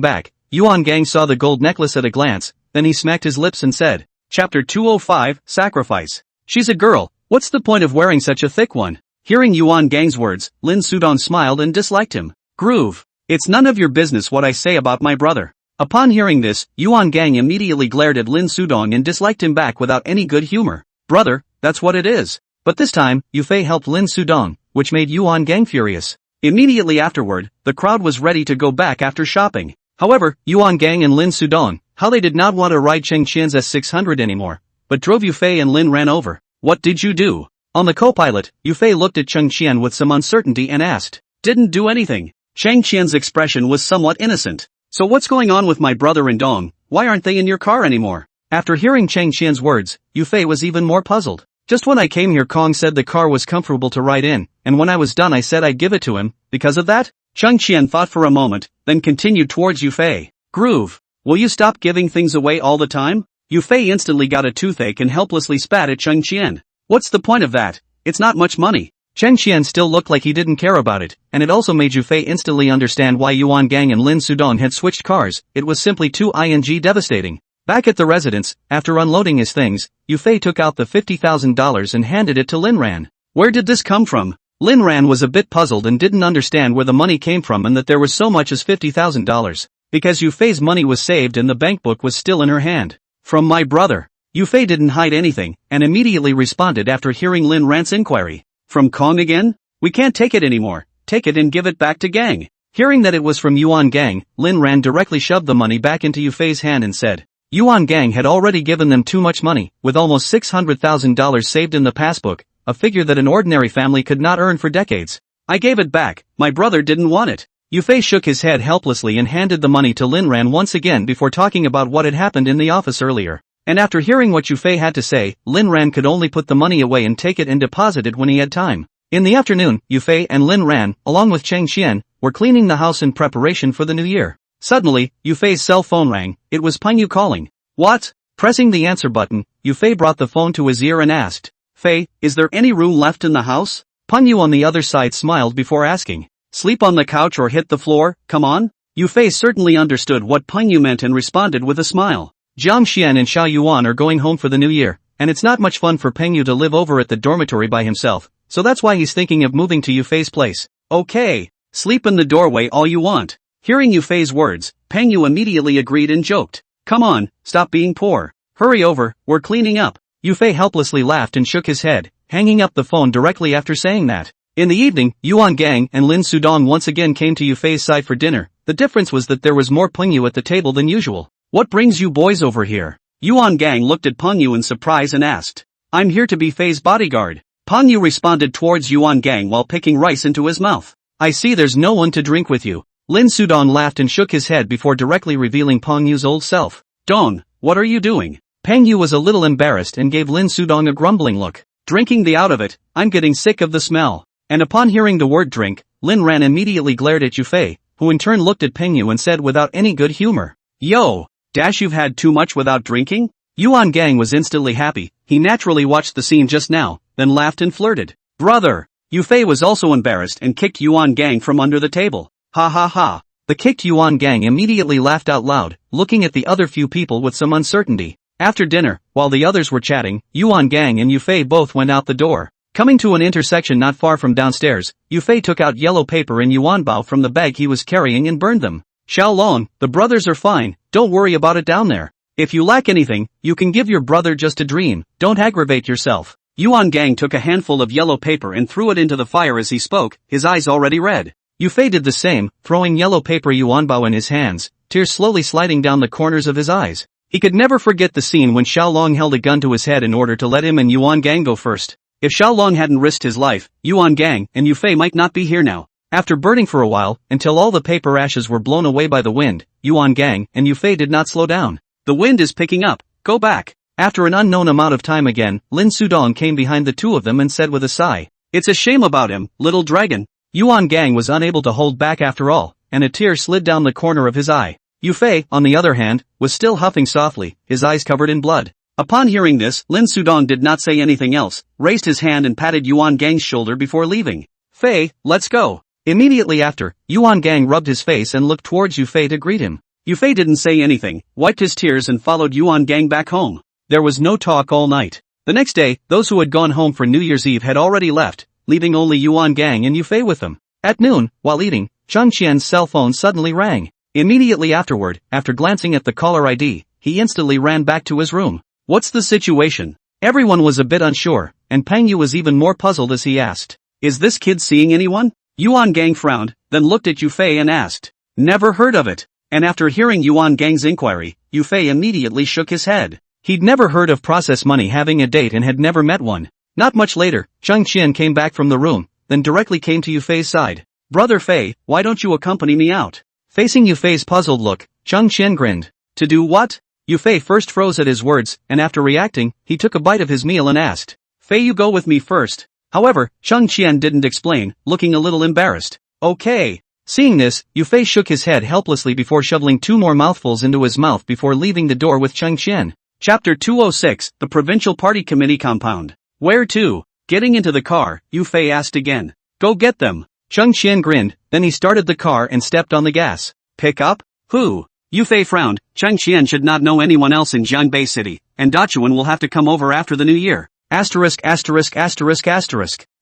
back, Yuan Gang saw the gold necklace at a glance, then he smacked his lips and said, Chapter 205, Sacrifice. She's a girl, what's the point of wearing such a thick one? Hearing Yuan Gang's words, Lin Sudong smiled and disliked him. Groove. It's none of your business what I say about my brother. Upon hearing this, Yuan Gang immediately glared at Lin Sudong and disliked him back without any good humor. Brother, that's what it is. But this time, Yufei helped Lin Sudong, which made Yuan Gang furious. Immediately afterward, the crowd was ready to go back after shopping. However, Yuan Gang and Lin Sudong, how they did not want to ride Cheng Qian's S600 anymore, but drove Yufei and Lin Ran over. What did you do? On the co-pilot, Yufei looked at Cheng Qian with some uncertainty and asked. Didn't do anything. Cheng Qian's expression was somewhat innocent. So what's going on with my brother and Dong? Why aren't they in your car anymore? After hearing Cheng Qian's words, Yufei was even more puzzled. Just when I came here, Kong said the car was comfortable to ride in, and when I was done I said I'd give it to him. Because of that? Cheng Qian thought for a moment, then continued towards Yufei. Groove. Will you stop giving things away all the time? Yufei instantly got a toothache and helplessly spat at Cheng Qian. What's the point of that? It's not much money. Cheng Qian still looked like he didn't care about it, and it also made Yufei instantly understand why Yuan Gang and Lin Sudong had switched cars. It was simply too devastating. Back at the residence, after unloading his things, Yufei took out the $50,000 and handed it to Lin Ran. Where did this come from? Lin Ran was a bit puzzled and didn't understand where the money came from and that there was so much as $50,000. Because Yufei's money was saved and the bank book was still in her hand. From my brother. Yufei didn't hide anything, and immediately responded after hearing Lin Ran's inquiry. From Kong again? We can't take it anymore. Take it and give it back to Gang. Hearing that it was from Yuan Gang, Lin Ran directly shoved the money back into Yufei's hand and said. Yuan Gang had already given them too much money, with almost $600,000 saved in the passbook, a figure that an ordinary family could not earn for decades. I gave it back, my brother didn't want it. Yufei shook his head helplessly and handed the money to Lin Ran once again before talking about what had happened in the office earlier. And after hearing what Yufei had to say, Lin Ran could only put the money away and take it and deposit it when he had time. In the afternoon, Yufei and Lin Ran, along with Cheng Qian, were cleaning the house in preparation for the new year. Suddenly, Yufei's cell phone rang. It was Peng Yu calling. What? Pressing the answer button, Yufei brought the phone to his ear and asked. Fei, is there any room left in the house? Peng Yu on the other side smiled before asking. Sleep on the couch or hit the floor, come on? Yufei certainly understood what Peng Yu meant and responded with a smile. Jiang Xian and Xiao Yuan are going home for the new year, and it's not much fun for Peng Yu to live over at the dormitory by himself, so that's why he's thinking of moving to Yufei's place. Okay, sleep in the doorway all you want. Hearing Yufei's words, Peng Yu immediately agreed and joked. Come on, stop being poor. Hurry over, we're cleaning up. Yufei helplessly laughed and shook his head, hanging up the phone directly after saying that. In the evening, Yuan Gang and Lin Sudong once again came to Yufei's side for dinner. The difference was that there was more Peng Yu at the table than usual. What brings you boys over here? Yuan Gang looked at Peng Yu in surprise and asked. I'm here to be Fei's bodyguard. Peng Yu responded towards Yuan Gang while picking rice into his mouth. I see there's no one to drink with you. Lin Sudong laughed and shook his head before directly revealing Peng Yu's old self. Dong, what are you doing? Peng Yu was a little embarrassed and gave Lin Sudong a grumbling look. Drinking the out of it, I'm getting sick of the smell. And upon hearing the word drink, Lin Ran immediately glared at Yufei, who in turn looked at Peng Yu and said without any good humor. Yo! Dash, you've had too much without drinking? Yuan Gang was instantly happy. He naturally watched the scene just now, then laughed and flirted. Brother! Yufei was also embarrassed and kicked Yuan Gang from under the table. Ha ha ha. The kicked Yuan Gang immediately laughed out loud, looking at the other few people with some uncertainty. After dinner, while the others were chatting, Yuan Gang and Yufei both went out the door. Coming to an intersection not far from downstairs, Yufei took out yellow paper and yuan bao from the bag he was carrying and burned them. Xiaolong, the brothers are fine, don't worry about it down there. If you lack anything, you can give your brother just a dream, don't aggravate yourself. Yuan Gang took a handful of yellow paper and threw it into the fire as he spoke, his eyes already red. Yufei did the same, throwing yellow paper Yuanbao in his hands, tears slowly sliding down the corners of his eyes. He could never forget the scene when Xiaolong held a gun to his head in order to let him and Yuan Gang go first. If Xiaolong hadn't risked his life, Yuan Gang and Yufei might not be here now. After burning for a while, until all the paper ashes were blown away by the wind, Yuan Gang and Yufei did not slow down. The wind is picking up, go back. After an unknown amount of time again, Lin Sudong came behind the two of them and said with a sigh, "It's a shame about him, little dragon." Yuan Gang was unable to hold back after all, and a tear slid down the corner of his eye. Yufei, on the other hand, was still huffing softly, his eyes covered in blood. Upon hearing this, Lin Sudong did not say anything else, raised his hand and patted Yuan Gang's shoulder before leaving. "Fei, let's go." Immediately after, Yuan Gang rubbed his face and looked towards Yufei to greet him. Yufei didn't say anything, wiped his tears and followed Yuan Gang back home. There was no talk all night. The next day, those who had gone home for New Year's Eve had already left, leaving only Yuan Gang and Yufei with them. At noon, while eating, Cheng Qian's cell phone suddenly rang. Immediately afterward, after glancing at the caller ID, he instantly ran back to his room. "What's the situation?" Everyone was a bit unsure, and Peng Yu was even more puzzled as he asked, "Is this kid seeing anyone?" Yuan Gang frowned, then looked at Yufei and asked, "Never heard of it." And after hearing Yuan Gang's inquiry, Yufei immediately shook his head. He'd never heard of process money having a date and had never met one. Not much later, Cheng Qian came back from the room, then directly came to Yufei's side. "Brother Fei, why don't you accompany me out?" Facing Yufei's puzzled look, Cheng Qian grinned. "To do what?" Yufei first froze at his words, and after reacting, he took a bite of his meal and asked, "Fei, you go with me first." However, Cheng Qian didn't explain, looking a little embarrassed. "Okay." Seeing this, Yufei shook his head helplessly before shoveling 2 more mouthfuls into his mouth before leaving the door with Cheng Qian. Chapter 206, The Provincial Party Committee Compound. "Where to?" Getting into the car, Yufei asked again. "Go get them." Cheng Qian grinned, then he started the car and stepped on the gas. "Pick up? Who?" Yufei frowned. Cheng Qian should not know anyone else in Jiangbei City, and Dachuan will have to come over after the new year. Asterisk.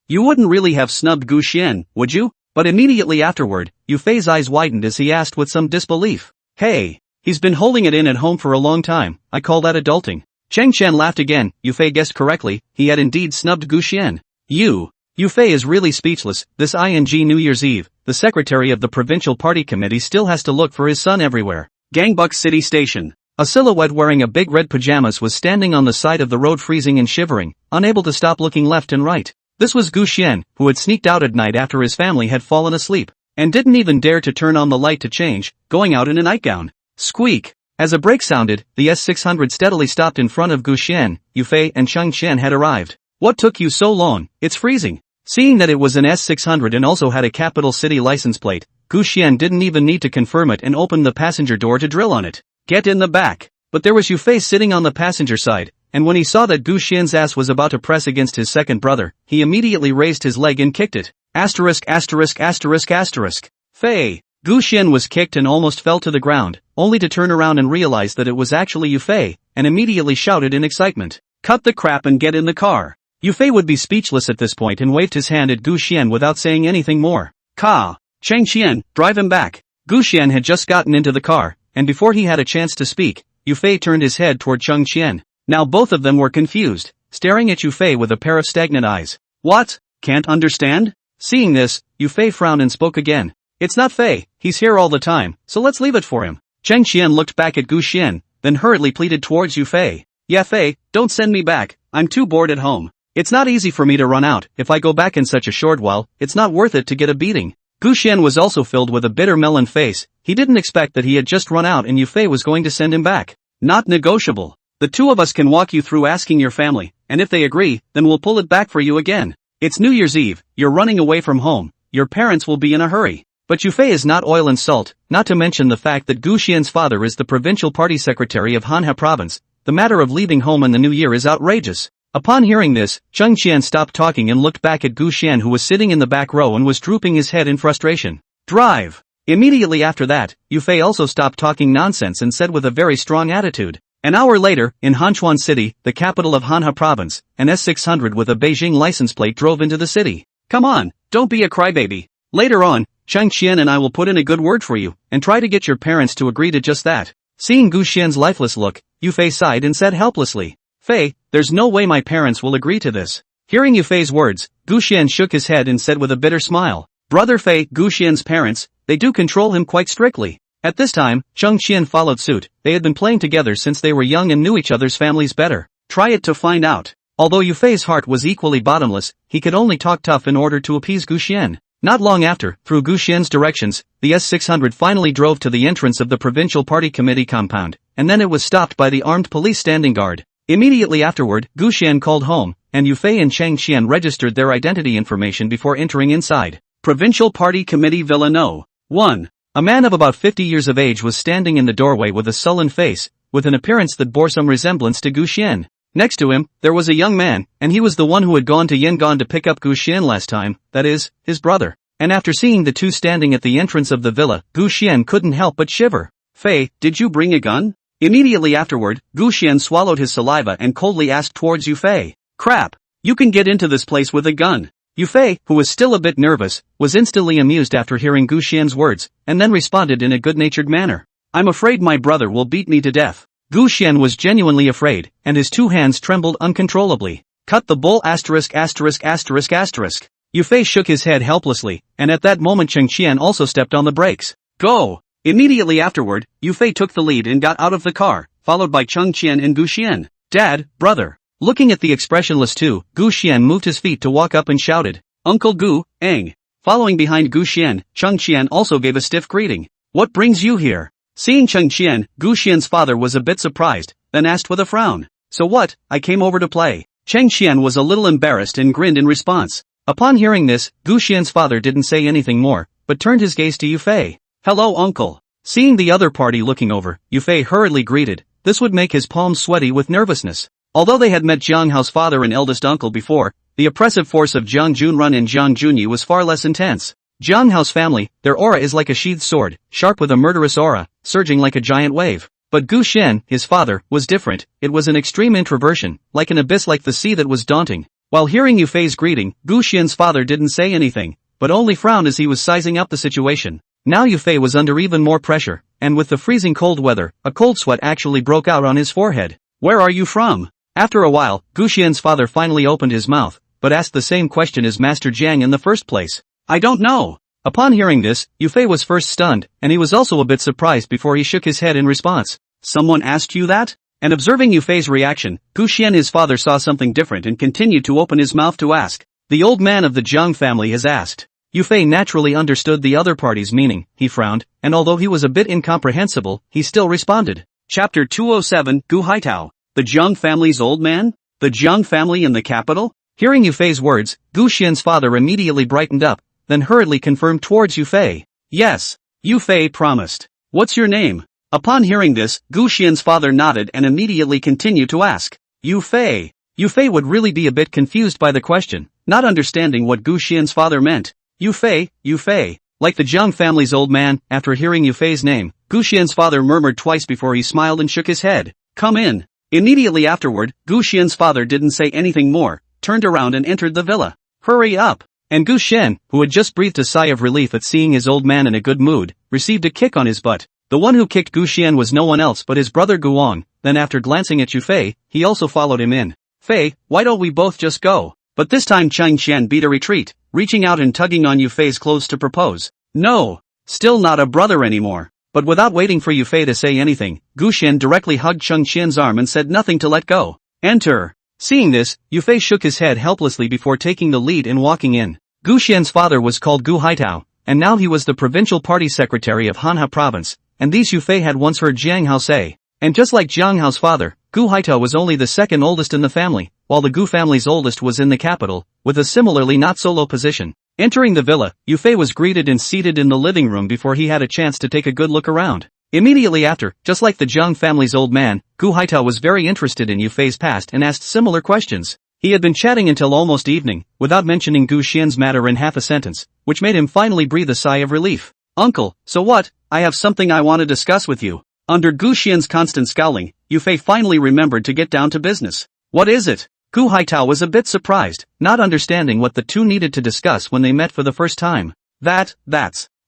You wouldn't really have snubbed Gu Xian, would you? But immediately afterward, Yufei's eyes widened as he asked with some disbelief. "Hey, he's been holding it in at home for a long time, I call that adulting." Cheng Qian laughed again. Yufei guessed correctly, he had indeed snubbed Gu Xian. Yufei is really speechless. This New Year's Eve, the secretary of the provincial party committee still has to look for his son everywhere. Gangbuk City Station. A silhouette wearing a big red pajamas was standing on the side of the road freezing and shivering, unable to stop looking left and right. This was Gu Xian, who had sneaked out at night after his family had fallen asleep, and didn't even dare to turn on the light to change, going out in a nightgown. Squeak! As a brake sounded, the S600 steadily stopped in front of Gu Xian. Yufei and Cheng Qian had arrived. "What took you so long? It's freezing." Seeing that it was an S600 and also had a capital city license plate, Gu Xian didn't even need to confirm it and opened the passenger door to drill on it. "Get in the back." But there was Yufei sitting on the passenger side, and when he saw that Gu Xian's ass was about to press against his second brother, he immediately raised his leg and kicked it. Fei! Gu Xian was kicked and almost fell to the ground, only to turn around and realize that it was actually Yufei, and immediately shouted in excitement, "Cut the crap and get in the car." Yufei would be speechless at this point and waved his hand at Gu Xian without saying anything more. Cheng Qian, drive him back." Gu Xian had just gotten into the car, and before he had a chance to speak, Yufei turned his head toward Cheng Qian. Now both of them were confused, staring at Yufei with a pair of stagnant eyes. "What? Can't understand?" Seeing this, Yufei frowned and spoke again. "It's not Fei, he's here all the time, so let's leave it for him." Cheng Qian looked back at Gu Xian, then hurriedly pleaded towards Yufei. "Yeah Fei, don't send me back, I'm too bored at home." "It's not easy for me to run out. If I go back in such a short while, it's not worth it to get a beating." Gu Xian was also filled with a bitter melon face. He didn't expect that he had just run out and Yufei was going to send him back. "Not negotiable. The two of us can walk you through asking your family, and if they agree, then we'll pull it back for you again. It's New Year's Eve, you're running away from home, your parents will be in a hurry." But Yufei is not oil and salt, not to mention the fact that Gu Xian's father is the provincial party secretary of Manhwa province. The matter of leaving home in the new year is outrageous. Upon hearing this, Cheng Qian stopped talking and looked back at Gu Xian, who was sitting in the back row and was drooping his head in frustration. "Drive!" Immediately after that, Yufei also stopped talking nonsense and said with a very strong attitude. An hour later, in Hanchuan City, the capital of Manhwa province, an S600 with a Beijing license plate drove into the city. "Come on, don't be a crybaby. Later on, Cheng Qian and I will put in a good word for you, and try to get your parents to agree to just that." Seeing Gu Xian's lifeless look, Yufei sighed and said helplessly, Fei, there's no way my parents will agree to this. Hearing Yu Fei's words, Gu Xian shook his head and said with a bitter smile, Brother Fei, Gu Xian's parents, they do control him quite strictly. At this time, Cheng Qian followed suit. They had been playing together since they were young and knew each other's families better. Try it to find out. Although Yu Fei's heart was equally bottomless, he could only talk tough in order to appease Gu Xian. Not long after, through Gu Xian's directions, the S-600 finally drove to the entrance of the provincial party committee compound, and then it was stopped by the armed police standing guard. Immediately afterward, Gu Xian called home, and Yu Fei and Cheng Qian registered their identity information before entering inside. Provincial Party Committee Villa No. 1. A man of about 50 years of age was standing in the doorway with a sullen face, with an appearance that bore some resemblance to Gu Xian. Next to him, there was a young man, and he was the one who had gone to Yangon to pick up Gu Xian last time, that is, his brother. And after seeing the two standing at the entrance of the villa, Gu Xian couldn't help but shiver. Fei, did you bring a gun? Immediately afterward, Gu Xian swallowed his saliva and coldly asked towards Yu Fei. Crap! You can get into this place with a gun. Yu Fei, who was still a bit nervous, was instantly amused after hearing Gu Xian's words, and then responded in a good-natured manner. I'm afraid my brother will beat me to death. Gu Xian was genuinely afraid, and his two hands trembled uncontrollably. Cut the bull ********. Yu Fei shook his head helplessly, and at that moment Cheng Qian also stepped on the brakes. Go! Immediately afterward, Yu Fei took the lead and got out of the car, followed by Cheng Qian and Gu Xian. Dad, brother. Looking at the expressionless two, Gu Xian moved his feet to walk up and shouted, Uncle Gu, Eng. Following behind Gu Xian, Cheng Qian also gave a stiff greeting. What brings you here? Seeing Cheng Qian, Gu Xian's father was a bit surprised, then asked with a frown. So what, I came over to play. Cheng Qian was a little embarrassed and grinned in response. Upon hearing this, Gu Xian's father didn't say anything more, but turned his gaze to Yu Fei. Hello uncle. Seeing the other party looking over, Yu Fei hurriedly greeted. This would make his palms sweaty with nervousness. Although they had met Jiang Hao's father and eldest uncle before, the oppressive force of Jiang Junrun and Jiang Junyi was far less intense. Jiang Hao's family, their aura is like a sheathed sword, sharp with a murderous aura, surging like a giant wave. But Gu Xian, his father, was different. It was an extreme introversion, like an abyss like the sea that was daunting. While hearing Yu Fei's greeting, Gu Xian's father didn't say anything, but only frowned as he was sizing up the situation. Now Yu Fei was under even more pressure, and with the freezing cold weather, a cold sweat actually broke out on his forehead. Where are you from? After a while, Gu Xian's father finally opened his mouth, but asked the same question as Master Jiang in the first place. I don't know. Upon hearing this, Yu Fei was first stunned, and he was also a bit surprised before he shook his head in response. Someone asked you that? And observing Yu Fei's reaction, Gu Xian his father saw something different and continued to open his mouth to ask. The old man of the Jiang family has asked. Yu Fei naturally understood the other party's meaning. He frowned, and although he was a bit incomprehensible, he still responded. Chapter 207, Gu Haitao. The Jiang family's old man? The Jiang family in the capital? Hearing Yu Fei's words, Gu Xian's father immediately brightened up, then hurriedly confirmed towards Yu Fei. Yes. Yu Fei promised. What's your name? Upon hearing this, Gu Xian's father nodded and immediately continued to ask. Yu Fei. Yu Fei would really be a bit confused by the question, not understanding what Gu Xian's father meant. Yu Fei, Yu Fei. Like the Jiang family's old man, after hearing Yu Fei's name, Gu Xian's father murmured twice before he smiled and shook his head. Come in. Immediately afterward, Gu Xian's father didn't say anything more, turned around and entered the villa. Hurry up. And Gu Xian, who had just breathed a sigh of relief at seeing his old man in a good mood, received a kick on his butt. The one who kicked Gu Xian was no one else but his brother Guang. Then after glancing at Yu Fei, he also followed him in. Fei, why don't we both just go? But this time Cheng Qian beat a retreat, reaching out and tugging on Yu Fei's clothes to propose. No. Still not a brother anymore. But without waiting for Yu Fei to say anything, Gu Xian directly hugged Cheng Qian's arm and said nothing to let go. Enter. Seeing this, Yu Fei shook his head helplessly before taking the lead in walking in. Gu Xian's father was called Gu Haitao, and now he was the provincial party secretary of Hanha province, and these Yu Fei had once heard Jiang Hao say. And just like Jiang Hao's father, Gu Haitao was only the second oldest in the family, while the Gu family's oldest was in the capital, with a similarly not so low position. Entering the villa, Yu Fei was greeted and seated in the living room before he had a chance to take a good look around. Immediately after, just like the Jiang family's old man, Gu Haitao was very interested in Yu Fei's past and asked similar questions. He had been chatting until almost evening, without mentioning Gu Xian's matter in half a sentence, which made him finally breathe a sigh of relief. Uncle, so what? I have something I want to discuss with you. Under Gu Xian's constant scowling, Yu Fei finally remembered to get down to business. What is it? Gu Haitao was a bit surprised, not understanding what the two needed to discuss when they met for the first time. That's.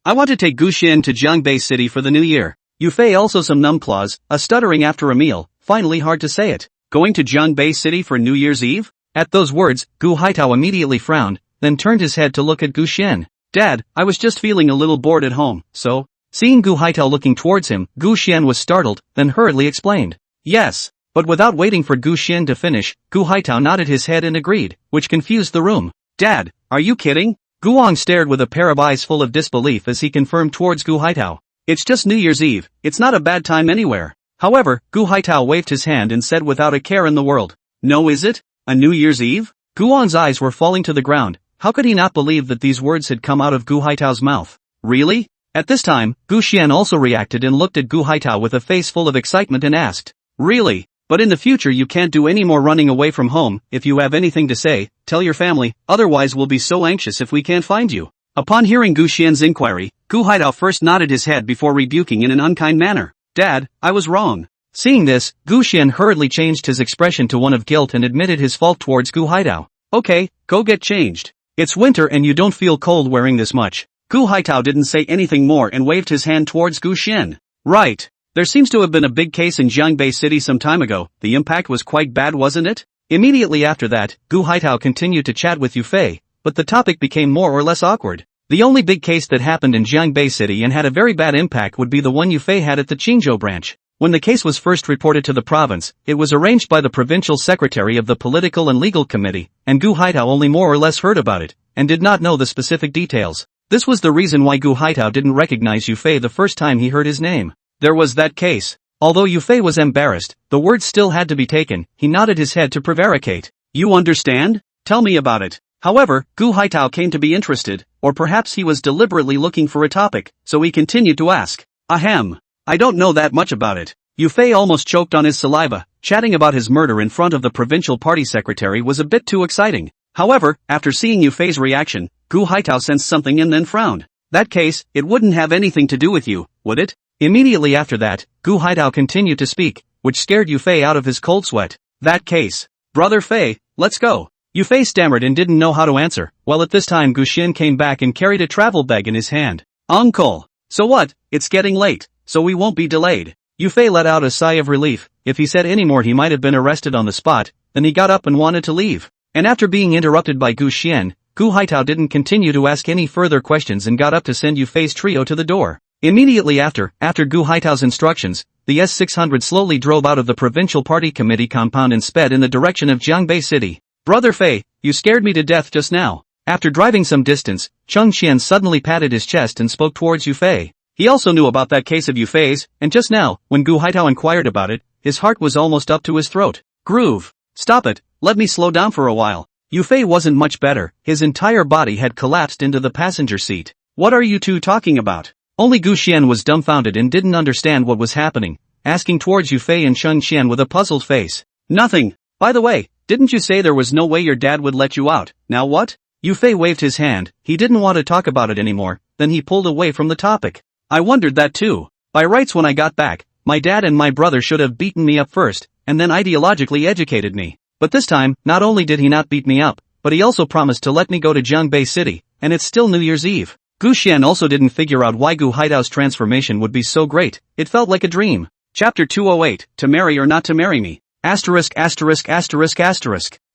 I want to take Gu Xian to Jiangbei City for the new year. Yu Fei also some numbclaws, a stuttering after a meal, finally hard to say it. Going to Jiangbei City for New Year's Eve? At those words, Gu Haitao immediately frowned, then turned his head to look at Gu Xian. Dad, I was just feeling a little bored at home, so. Seeing Gu Haitao looking towards him, Gu Xian was startled, then hurriedly explained. Yes. But without waiting for Gu Xian to finish, Gu Haitao nodded his head and agreed, which confused the room. Dad, are you kidding? Guang stared with a pair of eyes full of disbelief as he confirmed towards Gu Haitao. It's just New Year's Eve, it's not a bad time anywhere. However, Gu Haitao waved his hand and said without a care in the world. No, is it? A New Year's Eve? Guang's eyes were falling to the ground. How could he not believe that these words had come out of Gu Haitao's mouth? Really? At this time, Gu Xian also reacted and looked at Gu Haitao with a face full of excitement and asked. Really? But in the future you can't do any more running away from home. If you have anything to say, tell your family, otherwise we'll be so anxious if we can't find you. Upon hearing Gu Xian's inquiry, Gu Haitao first nodded his head before rebuking in an unkind manner. Dad, I was wrong. Seeing this, Gu Xian hurriedly changed his expression to one of guilt and admitted his fault towards Gu Haitao. Okay, go get changed. It's winter and you don't feel cold wearing this much. Gu Haitao didn't say anything more and waved his hand towards Gu Xian. Right. There seems to have been a big case in Jiangbei City some time ago. The impact was quite bad, wasn't it? Immediately after that, Gu Haitao continued to chat with Yu Fei, but the topic became more or less awkward. The only big case that happened in Jiangbei City and had a very bad impact would be the one Yu Fei had at the Qingzhou branch. When the case was first reported to the province, it was arranged by the provincial secretary of the political and legal committee, and Gu Haitao only more or less heard about it, and did not know the specific details. This was the reason why Gu Haitao didn't recognize Yu Fei the first time he heard his name. There was that case. Although Yu Fei was embarrassed, the words still had to be taken. He nodded his head to prevaricate. You understand? Tell me about it. However, Gu Haitao came to be interested, or perhaps he was deliberately looking for a topic, so he continued to ask. Ahem. I don't know that much about it. Yu Fei almost choked on his saliva. Chatting about his murder in front of the provincial party secretary was a bit too exciting. However, after seeing Yu Fei's reaction, Gu Haitao sensed something and then frowned. That case, it wouldn't have anything to do with you, would it? Immediately after that, Gu Haitao continued to speak, which scared Yu Fei out of his cold sweat. That case. Brother Fei, let's go. Yu Fei stammered and didn't know how to answer, while at this time Gu Xian came back and carried a travel bag in his hand. Uncle. So what? It's getting late, so we won't be delayed. Yu Fei let out a sigh of relief. If he said any more he might have been arrested on the spot. Then he got up and wanted to leave. And after being interrupted by Gu Xian, Gu Haitao didn't continue to ask any further questions and got up to send Yu Fei's trio to the door. Immediately after Gu Haitao's instructions, the S-600 slowly drove out of the provincial party committee compound and sped in the direction of Jiangbei City. Brother Fei, you scared me to death just now. After driving some distance, Cheng Xian suddenly patted his chest and spoke towards Yu Fei. He also knew about that case of Yu Fei's, and just now, when Gu Haitao inquired about it, his heart was almost up to his throat. Groove. Stop it, let me slow down for a while. Yu Fei wasn't much better, his entire body had collapsed into the passenger seat. What are you two talking about? Only Gu Xian was dumbfounded and didn't understand what was happening, asking towards Yu Fei and Cheng Xian with a puzzled face. Nothing. By the way, didn't you say there was no way your dad would let you out? Now what? Yu Fei waved his hand. He didn't want to talk about it anymore, then he pulled away from the topic. I wondered that too. By rights, when I got back, my dad and my brother should have beaten me up first, and then ideologically educated me. But this time, not only did he not beat me up, but he also promised to let me go to Jiangbei City, and it's still New Year's Eve. Gu Xian also didn't figure out why Gu Haitao's transformation would be so great. It felt like a dream. Chapter 208, To Marry or Not to Marry Me. Asterisk.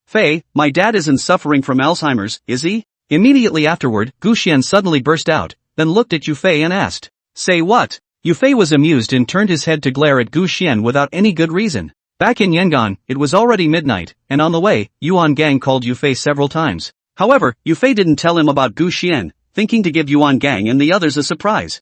Fei, my dad isn't suffering from Alzheimer's, is he? Immediately afterward, Gu Xian suddenly burst out, then looked at Yu Fei and asked. Say what? Yu Fei was amused and turned his head to glare at Gu Xian without any good reason. Back in Yangon, it was already midnight, and on the way, Yuan Gang called Yu Fei several times. However, Yu Fei didn't tell him about Gu Xian, thinking to give Yuan Gang and the others a surprise.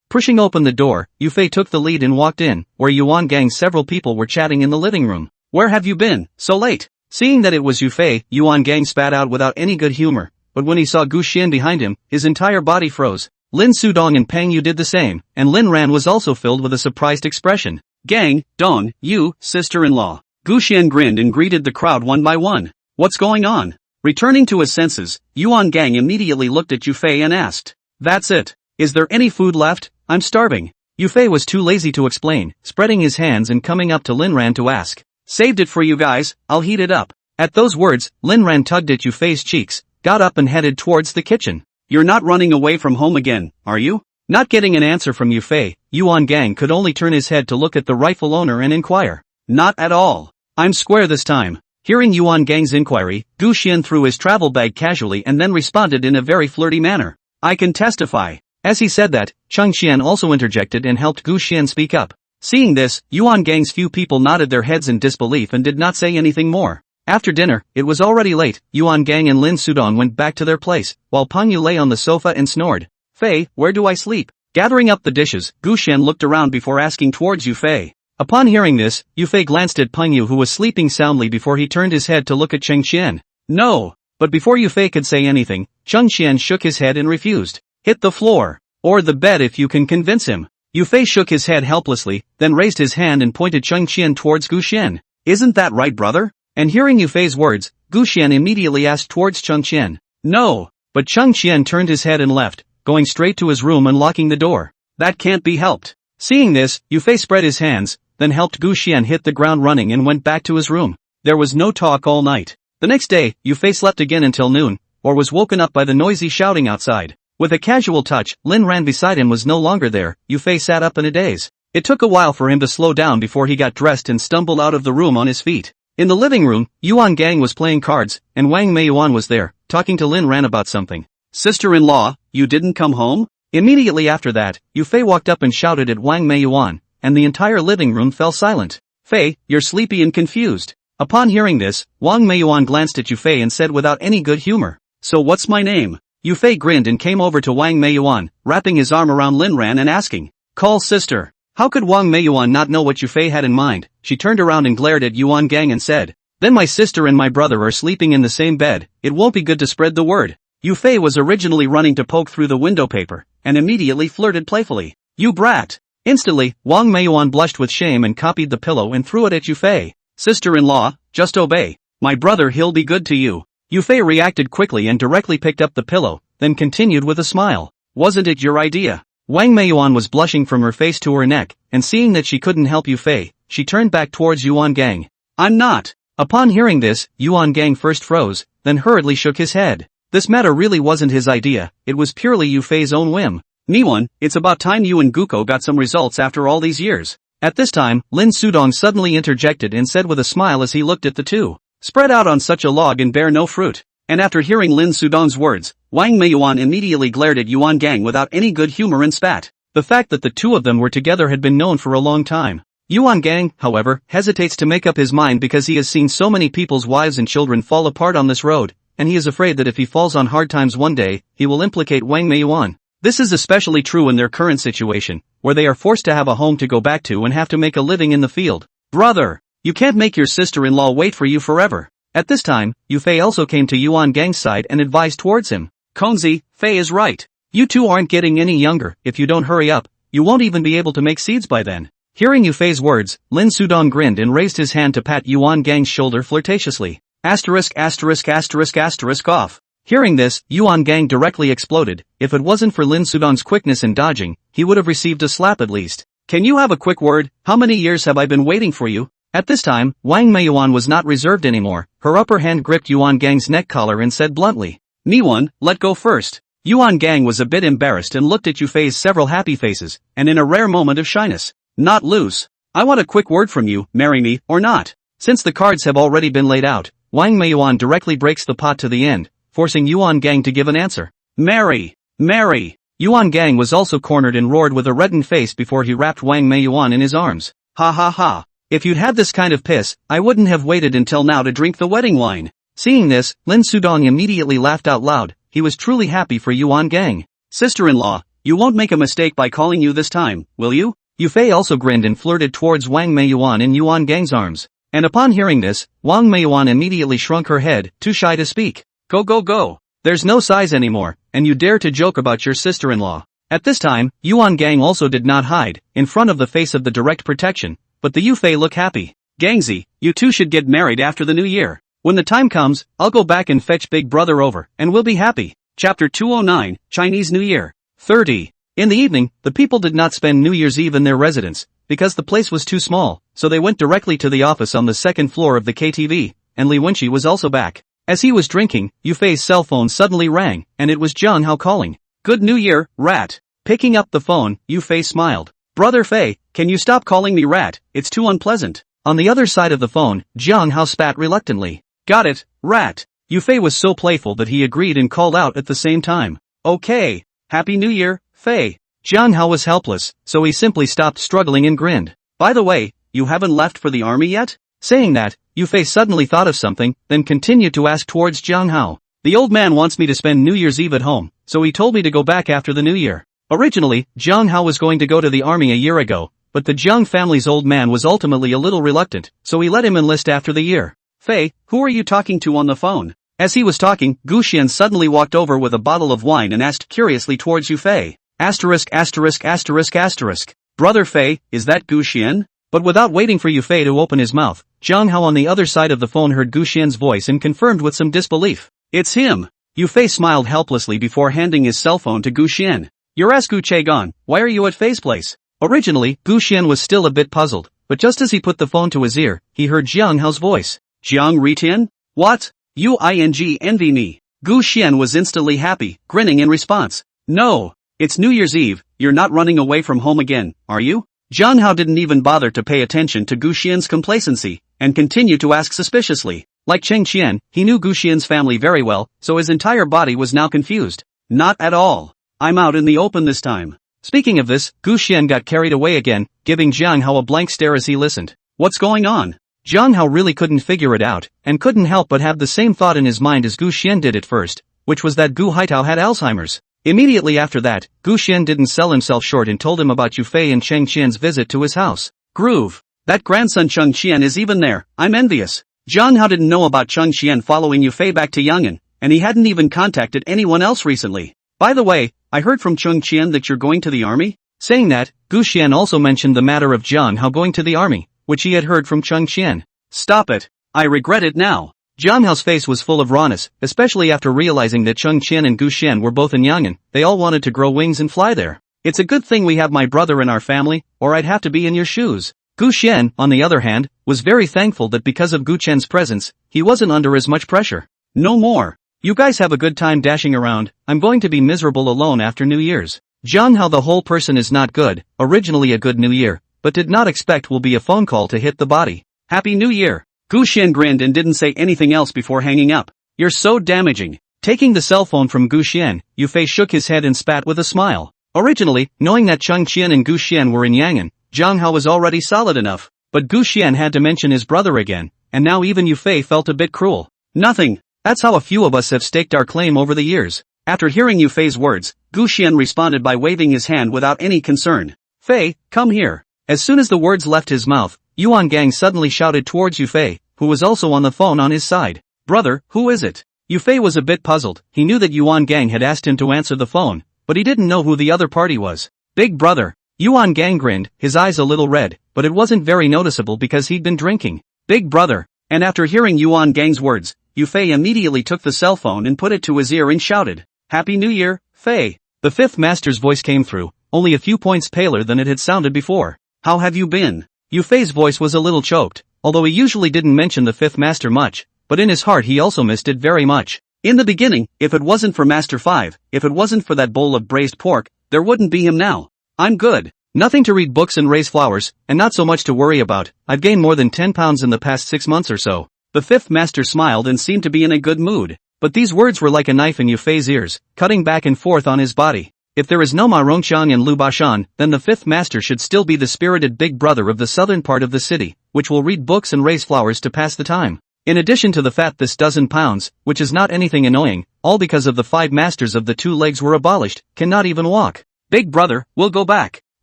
Pushing open the door, Yu Fei took the lead and walked in, where Yuan Gang's several people were chatting in the living room. Where have you been, so late? Seeing that it was Yu Fei, Yuan Gang spat out without any good humor, but when he saw Gu Xian behind him, his entire body froze. Lin Sudong and Peng Yu did the same, and Lin Ran was also filled with a surprised expression. Gang, Dong, you, sister-in-law. Gu Xian grinned and greeted the crowd one by one. What's going on? Returning to his senses, Yuan Gang immediately looked at Yu Fei and asked. That's it. Is there any food left? I'm starving. Yu Fei was too lazy to explain, spreading his hands and coming up to Lin Ran to ask. Saved it for you guys, I'll heat it up. At those words, Lin Ran tugged at Yu Fei's cheeks, got up and headed towards the kitchen. You're not running away from home again, are you? Not getting an answer from Yu Fei, Yuan Gang could only turn his head to look at the rightful owner and inquire. Not at all. I'm square this time. Hearing Yuan Gang's inquiry, Gu Xian threw his travel bag casually and then responded in a very flirty manner. I can testify. As he said that, Cheng Xian also interjected and helped Gu Xian speak up. Seeing this, Yuan Gang's few people nodded their heads in disbelief and did not say anything more. After dinner, it was already late. Yuan Gang and Lin Sudong went back to their place, while Peng Yu lay on the sofa and snored. Fei, where do I sleep? Gathering up the dishes, Gu Xian looked around before asking towards Yu Fei. Upon hearing this, Yu Fei glanced at Peng Yu who was sleeping soundly before he turned his head to look at Cheng Xian. No! But before Yu Fei could say anything, Cheng Xian shook his head and refused. Hit the floor. Or the bed if you can convince him. Yu Fei shook his head helplessly, then raised his hand and pointed Cheng Xian towards Gu Xian. Isn't that right, brother? And hearing Yu Fei's words, Gu Xian immediately asked towards Cheng Xian. No! But Cheng Xian turned his head and left, going straight to his room and locking the door. That can't be helped. Seeing this, Yu Fei spread his hands, then helped Gu Xian hit the ground running and went back to his room. There was no talk all night. The next day, Yu Fei slept again until noon, or was woken up by the noisy shouting outside. With a casual touch, Lin Ran beside him was no longer there. Yu Fei sat up in a daze. It took a while for him to slow down before he got dressed and stumbled out of the room on his feet. In the living room, Yuan Gang was playing cards, and Wang Meiyuan was there, talking to Lin Ran about something. Sister-in-law, you didn't come home? Immediately after that, Yu Fei walked up and shouted at Wang Meiyuan, and the entire living room fell silent. Fei, you're sleepy and confused. Upon hearing this, Wang Meiyuan glanced at Yu Fei and said without any good humor, so what's my name? Yu Fei grinned and came over to Wang Meiyuan, wrapping his arm around Lin Ran and asking, call sister. How could Wang Meiyuan not know what Yu Fei had in mind? She turned around and glared at Yuan Gang and said, then my sister and my brother are sleeping in the same bed, it won't be good to spread the word. Yu Fei was originally running to poke through the window paper, and immediately flirted playfully. You brat! Instantly, Wang Meiyuan blushed with shame and copied the pillow and threw it at Yu Fei. Sister-in-law, just obey. My brother he'll be good to you. Yu Fei reacted quickly and directly picked up the pillow, then continued with a smile. Wasn't it your idea? Wang Meiyuan was blushing from her face to her neck, and seeing that she couldn't help Yu Fei, she turned back towards Yuan Gang. I'm not. Upon hearing this, Yuan Gang first froze, then hurriedly shook his head. This matter really wasn't his idea, it was purely Yu Fei's own whim. Miwan, it's about time you and Guko got some results after all these years. At this time, Lin Sudong suddenly interjected and said with a smile as he looked at the two. Spread out on such a log and bear no fruit. And after hearing Lin Sudong's words, Wang Meiyuan immediately glared at Yuan Gang without any good humor and spat. The fact that the two of them were together had been known for a long time. Yuan Gang, however, hesitates to make up his mind because he has seen so many people's wives and children fall apart on this road, and he is afraid that if he falls on hard times one day, he will implicate Wang Meiyuan. This is especially true in their current situation, where they are forced to have a home to go back to and have to make a living in the field. Brother! You can't make your sister-in-law wait for you forever. At this time, Yu Fei also came to Yuan Gang's side and advised towards him. Konzi, Fei is right. You two aren't getting any younger. If you don't hurry up, you won't even be able to make seeds by then. Hearing Yu Fei's words, Lin Sudong grinned and raised his hand to pat Yuan Gang's shoulder flirtatiously. Asterisk asterisk asterisk asterisk off. Hearing this, Yuan Gang directly exploded. If it wasn't for Lin Sudong's quickness in dodging, he would have received a slap at least. Can you have a quick word? How many years have I been waiting for you? At this time, Wang Meiyuan was not reserved anymore. Her upper hand gripped Yuan Gang's neck collar and said bluntly, Miwan, let go first. Yuan Gang was a bit embarrassed and looked at Yu Fei's several happy faces, and in a rare moment of shyness. Not loose. I want a quick word from you, marry me, or not. Since the cards have already been laid out, Wang Meiyuan directly breaks the pot to the end, forcing Yuan Gang to give an answer. Marry! Marry! Yuan Gang was also cornered and roared with a reddened face before he wrapped Wang Meiyuan in his arms. Ha ha ha. If you'd had this kind of piss, I wouldn't have waited until now to drink the wedding wine. Seeing this, Lin Sudong immediately laughed out loud. He was truly happy for Yuan Gang. Sister-in-law, you won't make a mistake by calling you this time, will you? Yu Fei also grinned and flirted towards Wang Meiyuan in Yuan Gang's arms. And upon hearing this, Wang Meiyuan immediately shrunk her head, too shy to speak. Go go go. There's no size anymore, and you dare to joke about your sister-in-law. At this time, Yuan Gang also did not hide, in front of the face of the direct protection. But the Yu Fei look happy. Gangzi, you two should get married after the new year. When the time comes, I'll go back and fetch Big Brother over, and we'll be happy. Chapter 209, Chinese New Year. 30. In the evening, the people did not spend New Year's Eve in their residence, because the place was too small, so they went directly to the office on the second floor of the KTV, and Li Wenqi was also back. As he was drinking, Yu Fei's cell phone suddenly rang, and it was Zhang Hao calling. Good New Year, rat. Picking up the phone, Yu Fei smiled. Brother Fei, can you stop calling me rat? It's too unpleasant. On the other side of the phone, Jiang Hao spat reluctantly. Got it, rat. Yufei was so playful that he agreed and called out at the same time. Okay. Happy New Year, Fei. Jiang Hao was helpless, so he simply stopped struggling and grinned. By the way, you haven't left for the army yet? Saying that, Yufei suddenly thought of something, then continued to ask towards Jiang Hao. The old man wants me to spend New Year's Eve at home, so he told me to go back after the New Year. Originally, Jiang Hao was going to go to the army a year ago, but the Jiang family's old man was ultimately a little reluctant, so he let him enlist after the year. Fei, who are you talking to on the phone? As he was talking, Gu Xian suddenly walked over with a bottle of wine and asked curiously towards Yufei. *******. Brother Fei, is that Gu Xian? But without waiting for Yufei to open his mouth, Jiang Hao on the other side of the phone heard Gu Xian's voice and confirmed with some disbelief. It's him. Yufei smiled helplessly before handing his cell phone to Gu Xian. Your ass Gu Chegon, why are you at Fei's place? Originally, Gu Xian was still a bit puzzled, but just as he put the phone to his ear, he heard Jiang Hao's voice. Jiang Ritian? What? You envy me. Gu Xian was instantly happy, grinning in response. No. It's New Year's Eve, you're not running away from home again, are you? Jiang Hao didn't even bother to pay attention to Gu Xian's complacency, and continued to ask suspiciously. Like Cheng Qian, he knew Gu Xian's family very well, so his entire body was now confused. Not at all. I'm out in the open this time. Speaking of this, Gu Xian got carried away again, giving Jiang Hao a blank stare as he listened. What's going on? Jiang Hao really couldn't figure it out, and couldn't help but have the same thought in his mind as Gu Xian did at first, which was that Gu Haitao had Alzheimer's. Immediately after that, Gu Xian didn't sell himself short and told him about Yufei and Cheng Qian's visit to his house. Groove. That grandson Cheng Qian is even there, I'm envious. Jiang Hao didn't know about Cheng Qian following Yufei back to Yang'an, and he hadn't even contacted anyone else recently. By the way, I heard from Cheng Qian that you're going to the army? Saying that, Gu Xian also mentioned the matter of Jiang Hao going to the army, which he had heard from Cheng Qian. Stop it. I regret it now. Jiang Hao's face was full of rawness, especially after realizing that Cheng Qian and Gu Xian were both in Yang'an. They all wanted to grow wings and fly there. It's a good thing we have my brother in our family, or I'd have to be in your shoes. Gu Xian, on the other hand, was very thankful that because of Gu Chen's presence, he wasn't under as much pressure. No more. You guys have a good time dashing around, I'm going to be miserable alone after New Year's. Jiang Hao the whole person is not good, originally a good New Year, but did not expect will be a phone call to hit the body. Happy New Year. Gu Xian grinned and didn't say anything else before hanging up. You're so damaging. Taking the cell phone from Gu Xian, Yufei shook his head and spat with a smile. Originally, knowing that Cheng Qian and Gu Xian were in Yang'an, Jiang Hao was already solid enough, but Gu Xian had to mention his brother again, and now even Yufei felt a bit cruel. Nothing. That's how a few of us have staked our claim over the years. After hearing Yufei's words, Gu Xian responded by waving his hand without any concern. Fei, come here. As soon as the words left his mouth, Yuan Gang suddenly shouted towards Yufei, who was also on the phone on his side. Brother, who is it? Yufei was a bit puzzled. He knew that Yuan Gang had asked him to answer the phone, but he didn't know who the other party was. Big brother. Yuan Gang grinned, his eyes a little red, but it wasn't very noticeable because he'd been drinking. Big brother. And after hearing Yuan Gang's words, Yufei immediately took the cell phone and put it to his ear and shouted, Happy New Year, Fei. The fifth master's voice came through, only a few points paler than it had sounded before. How have you been? Yufei's voice was a little choked, although he usually didn't mention the fifth master much, but in his heart he also missed it very much. In the beginning, if it wasn't for Master 5, if it wasn't for that bowl of braised pork, there wouldn't be him now. I'm good. Nothing to read books and raise flowers, and not so much to worry about. I've gained more than 10 pounds in the past 6 months or so. The fifth master smiled and seemed to be in a good mood, but these words were like a knife in Yufei's ears, cutting back and forth on his body. If there is no Ma Rongqiang and Lu Bashan, then the fifth master should still be the spirited big brother of the southern part of the city, which will read books and raise flowers to pass the time. In addition to the fat this dozen pounds, which is not anything annoying, all because of the 5 masters of the 2 legs were abolished, cannot even walk. Big brother, we'll go back.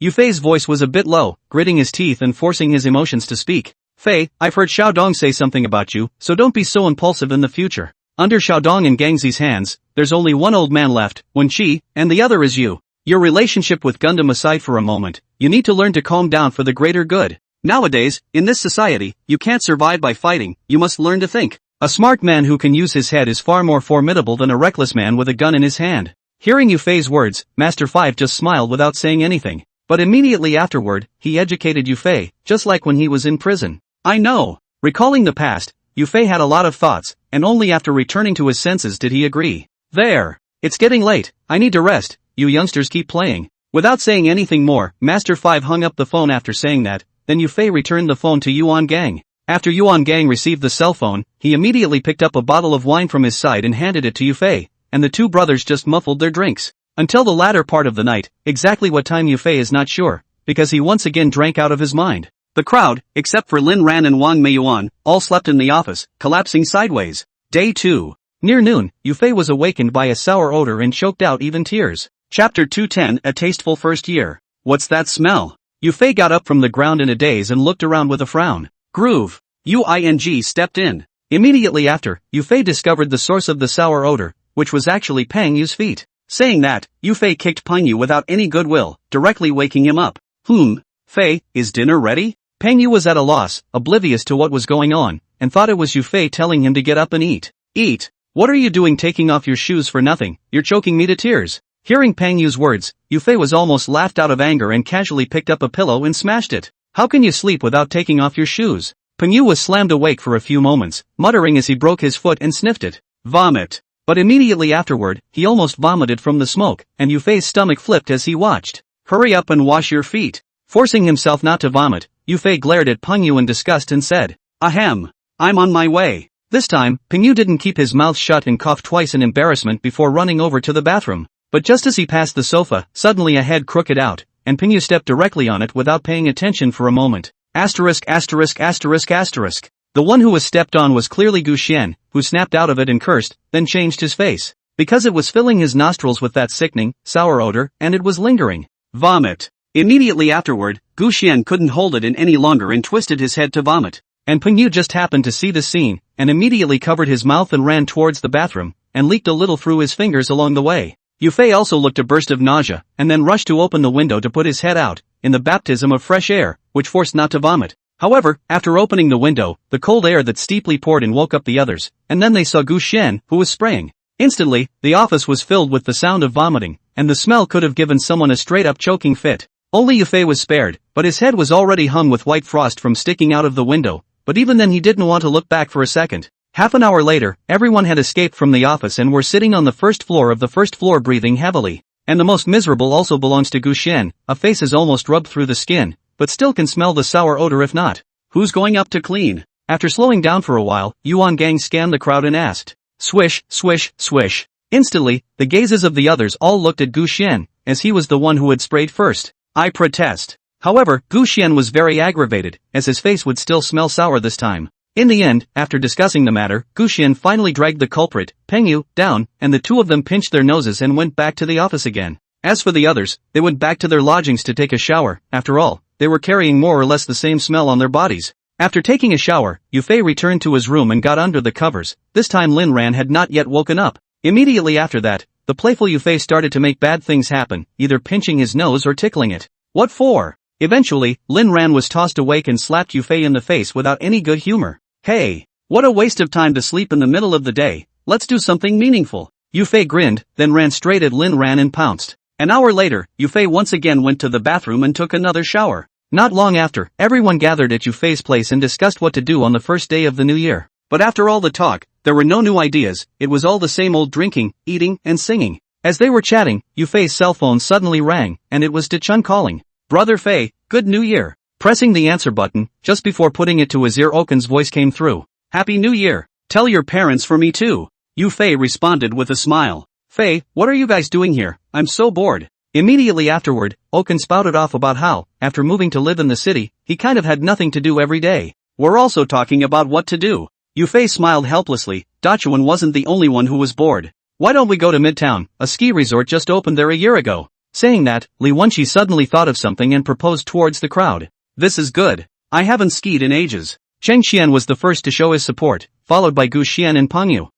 Yufei's voice was a bit low, gritting his teeth and forcing his emotions to speak. Fei, I've heard Xiaodong say something about you, so don't be so impulsive in the future. Under Xiaodong and Gangxi's hands, there's only one old man left, Wen Qi, and the other is you. Your relationship with Gundam aside for a moment, you need to learn to calm down for the greater good. Nowadays, in this society, you can't survive by fighting, you must learn to think. A smart man who can use his head is far more formidable than a reckless man with a gun in his hand. Hearing Yufei's words, Master 5 just smiled without saying anything. But immediately afterward, he educated Yufei, just like when he was in prison. I know. Recalling the past, Yufei had a lot of thoughts, and only after returning to his senses did he agree. There. It's getting late, I need to rest, you youngsters keep playing. Without saying anything more, Master 5 hung up the phone after saying that, then Yufei returned the phone to Yuan Gang. After Yuan Gang received the cell phone, he immediately picked up a bottle of wine from his side and handed it to Yufei, and the two brothers just muffled their drinks. Until the latter part of the night, exactly what time Yufei is not sure, because he once again drank out of his mind. The crowd, except for Lin Ran and Wang Meiyuan, all slept in the office, collapsing sideways. Day 2. Near noon, Yufei was awakened by a sour odor and choked out even tears. Chapter 210, A Tasteful First Year. What's that smell? Yufei got up from the ground in a daze and looked around with a frown. Groove. Uing stepped in. Immediately after, Yufei discovered the source of the sour odor, which was actually Peng Yu's feet. Saying that, Yufei kicked Peng Yu without any goodwill, directly waking him up. Fei, is dinner ready? Peng Yu was at a loss, oblivious to what was going on, and thought it was Yufei telling him to get up and eat. Eat? What are you doing taking off your shoes for nothing? You're choking me to tears. Hearing Peng Yu's words, Yufei was almost laughed out of anger and casually picked up a pillow and smashed it. How can you sleep without taking off your shoes? Peng Yu was slammed awake for a few moments, muttering as he broke his foot and sniffed it. Vomit. But immediately afterward, he almost vomited from the smoke, and Yufei's stomach flipped as he watched. Hurry up and wash your feet. Forcing himself not to vomit, Yufei glared at Peng Yu in disgust and said, Ahem. I'm on my way. This time, Peng Yu didn't keep his mouth shut and coughed twice in embarrassment before running over to the bathroom. But just as he passed the sofa, suddenly a head crooked out, and Peng Yu stepped directly on it without paying attention for a moment. *******. The one who was stepped on was clearly Gu Xian, who snapped out of it and cursed, then changed his face. Because it was filling his nostrils with that sickening, sour odor, and it was lingering. Vomit. Immediately afterward, Gu Xian couldn't hold it in any longer and twisted his head to vomit. And Peng Yu just happened to see the scene, and immediately covered his mouth and ran towards the bathroom, and leaked a little through his fingers along the way. Yufei also looked a burst of nausea, and then rushed to open the window to put his head out, in the baptism of fresh air, which forced not to vomit. However, after opening the window, the cold air that steeply poured in woke up the others, and then they saw Gu Xian, who was spraying. Instantly, the office was filled with the sound of vomiting, and the smell could have given someone a straight-up choking fit. Only Yufei was spared, but his head was already hung with white frost from sticking out of the window, but even then he didn't want to look back for a second. Half an hour later, everyone had escaped from the office and were sitting on the first floor of the first floor breathing heavily. And the most miserable also belongs to Gu Xian, a face is almost rubbed through the skin, but still can smell the sour odor if not. Who's going up to clean? After slowing down for a while, Yuan Gang scanned the crowd and asked. Swish, swish, swish. Instantly, the gazes of the others all looked at Gu Xian, as he was the one who had sprayed first. I protest. However, Gu Xian was very aggravated, as his face would still smell sour this time. In the end, after discussing the matter, Gu Xian finally dragged the culprit, Peng Yu, down, and the two of them pinched their noses and went back to the office again. As for the others, they went back to their lodgings to take a shower. After all, they were carrying more or less the same smell on their bodies. After taking a shower, Yufei returned to his room and got under the covers. This time Lin Ran had not yet woken up. Immediately after that, the playful Yufei started to make bad things happen, either pinching his nose or tickling it. What for? Eventually, Lin Ran was tossed awake and slapped Yufei in the face without any good humor. Hey, what a waste of time to sleep in the middle of the day, let's do something meaningful. Yufei grinned, then ran straight at Lin Ran and pounced. An hour later, Yufei once again went to the bathroom and took another shower. Not long after, everyone gathered at Yufei's place and discussed what to do on the first day of the new year. But after all the talk, there were no new ideas, it was all the same old drinking, eating, and singing. As they were chatting, Yufei's cell phone suddenly rang, and it was Chun calling. Brother Fei, good new year. Pressing the answer button, just before putting it to his ear Okan's voice came through. Happy New Year. Tell your parents for me too. Yufei responded with a smile. Fei, what are you guys doing here? I'm so bored. Immediately afterward, Okan spouted off about how, after moving to live in the city, he kind of had nothing to do every day. We're also talking about what to do. Yufei smiled helplessly. Dachuan wasn't the only one who was bored. Why don't we go to Midtown? A ski resort just opened there a year ago. Saying that, Li Wenqi suddenly thought of something and proposed towards the crowd. This is good. I haven't skied in ages. Cheng Xian was the first to show his support, followed by Gu Xian and Peng Yu.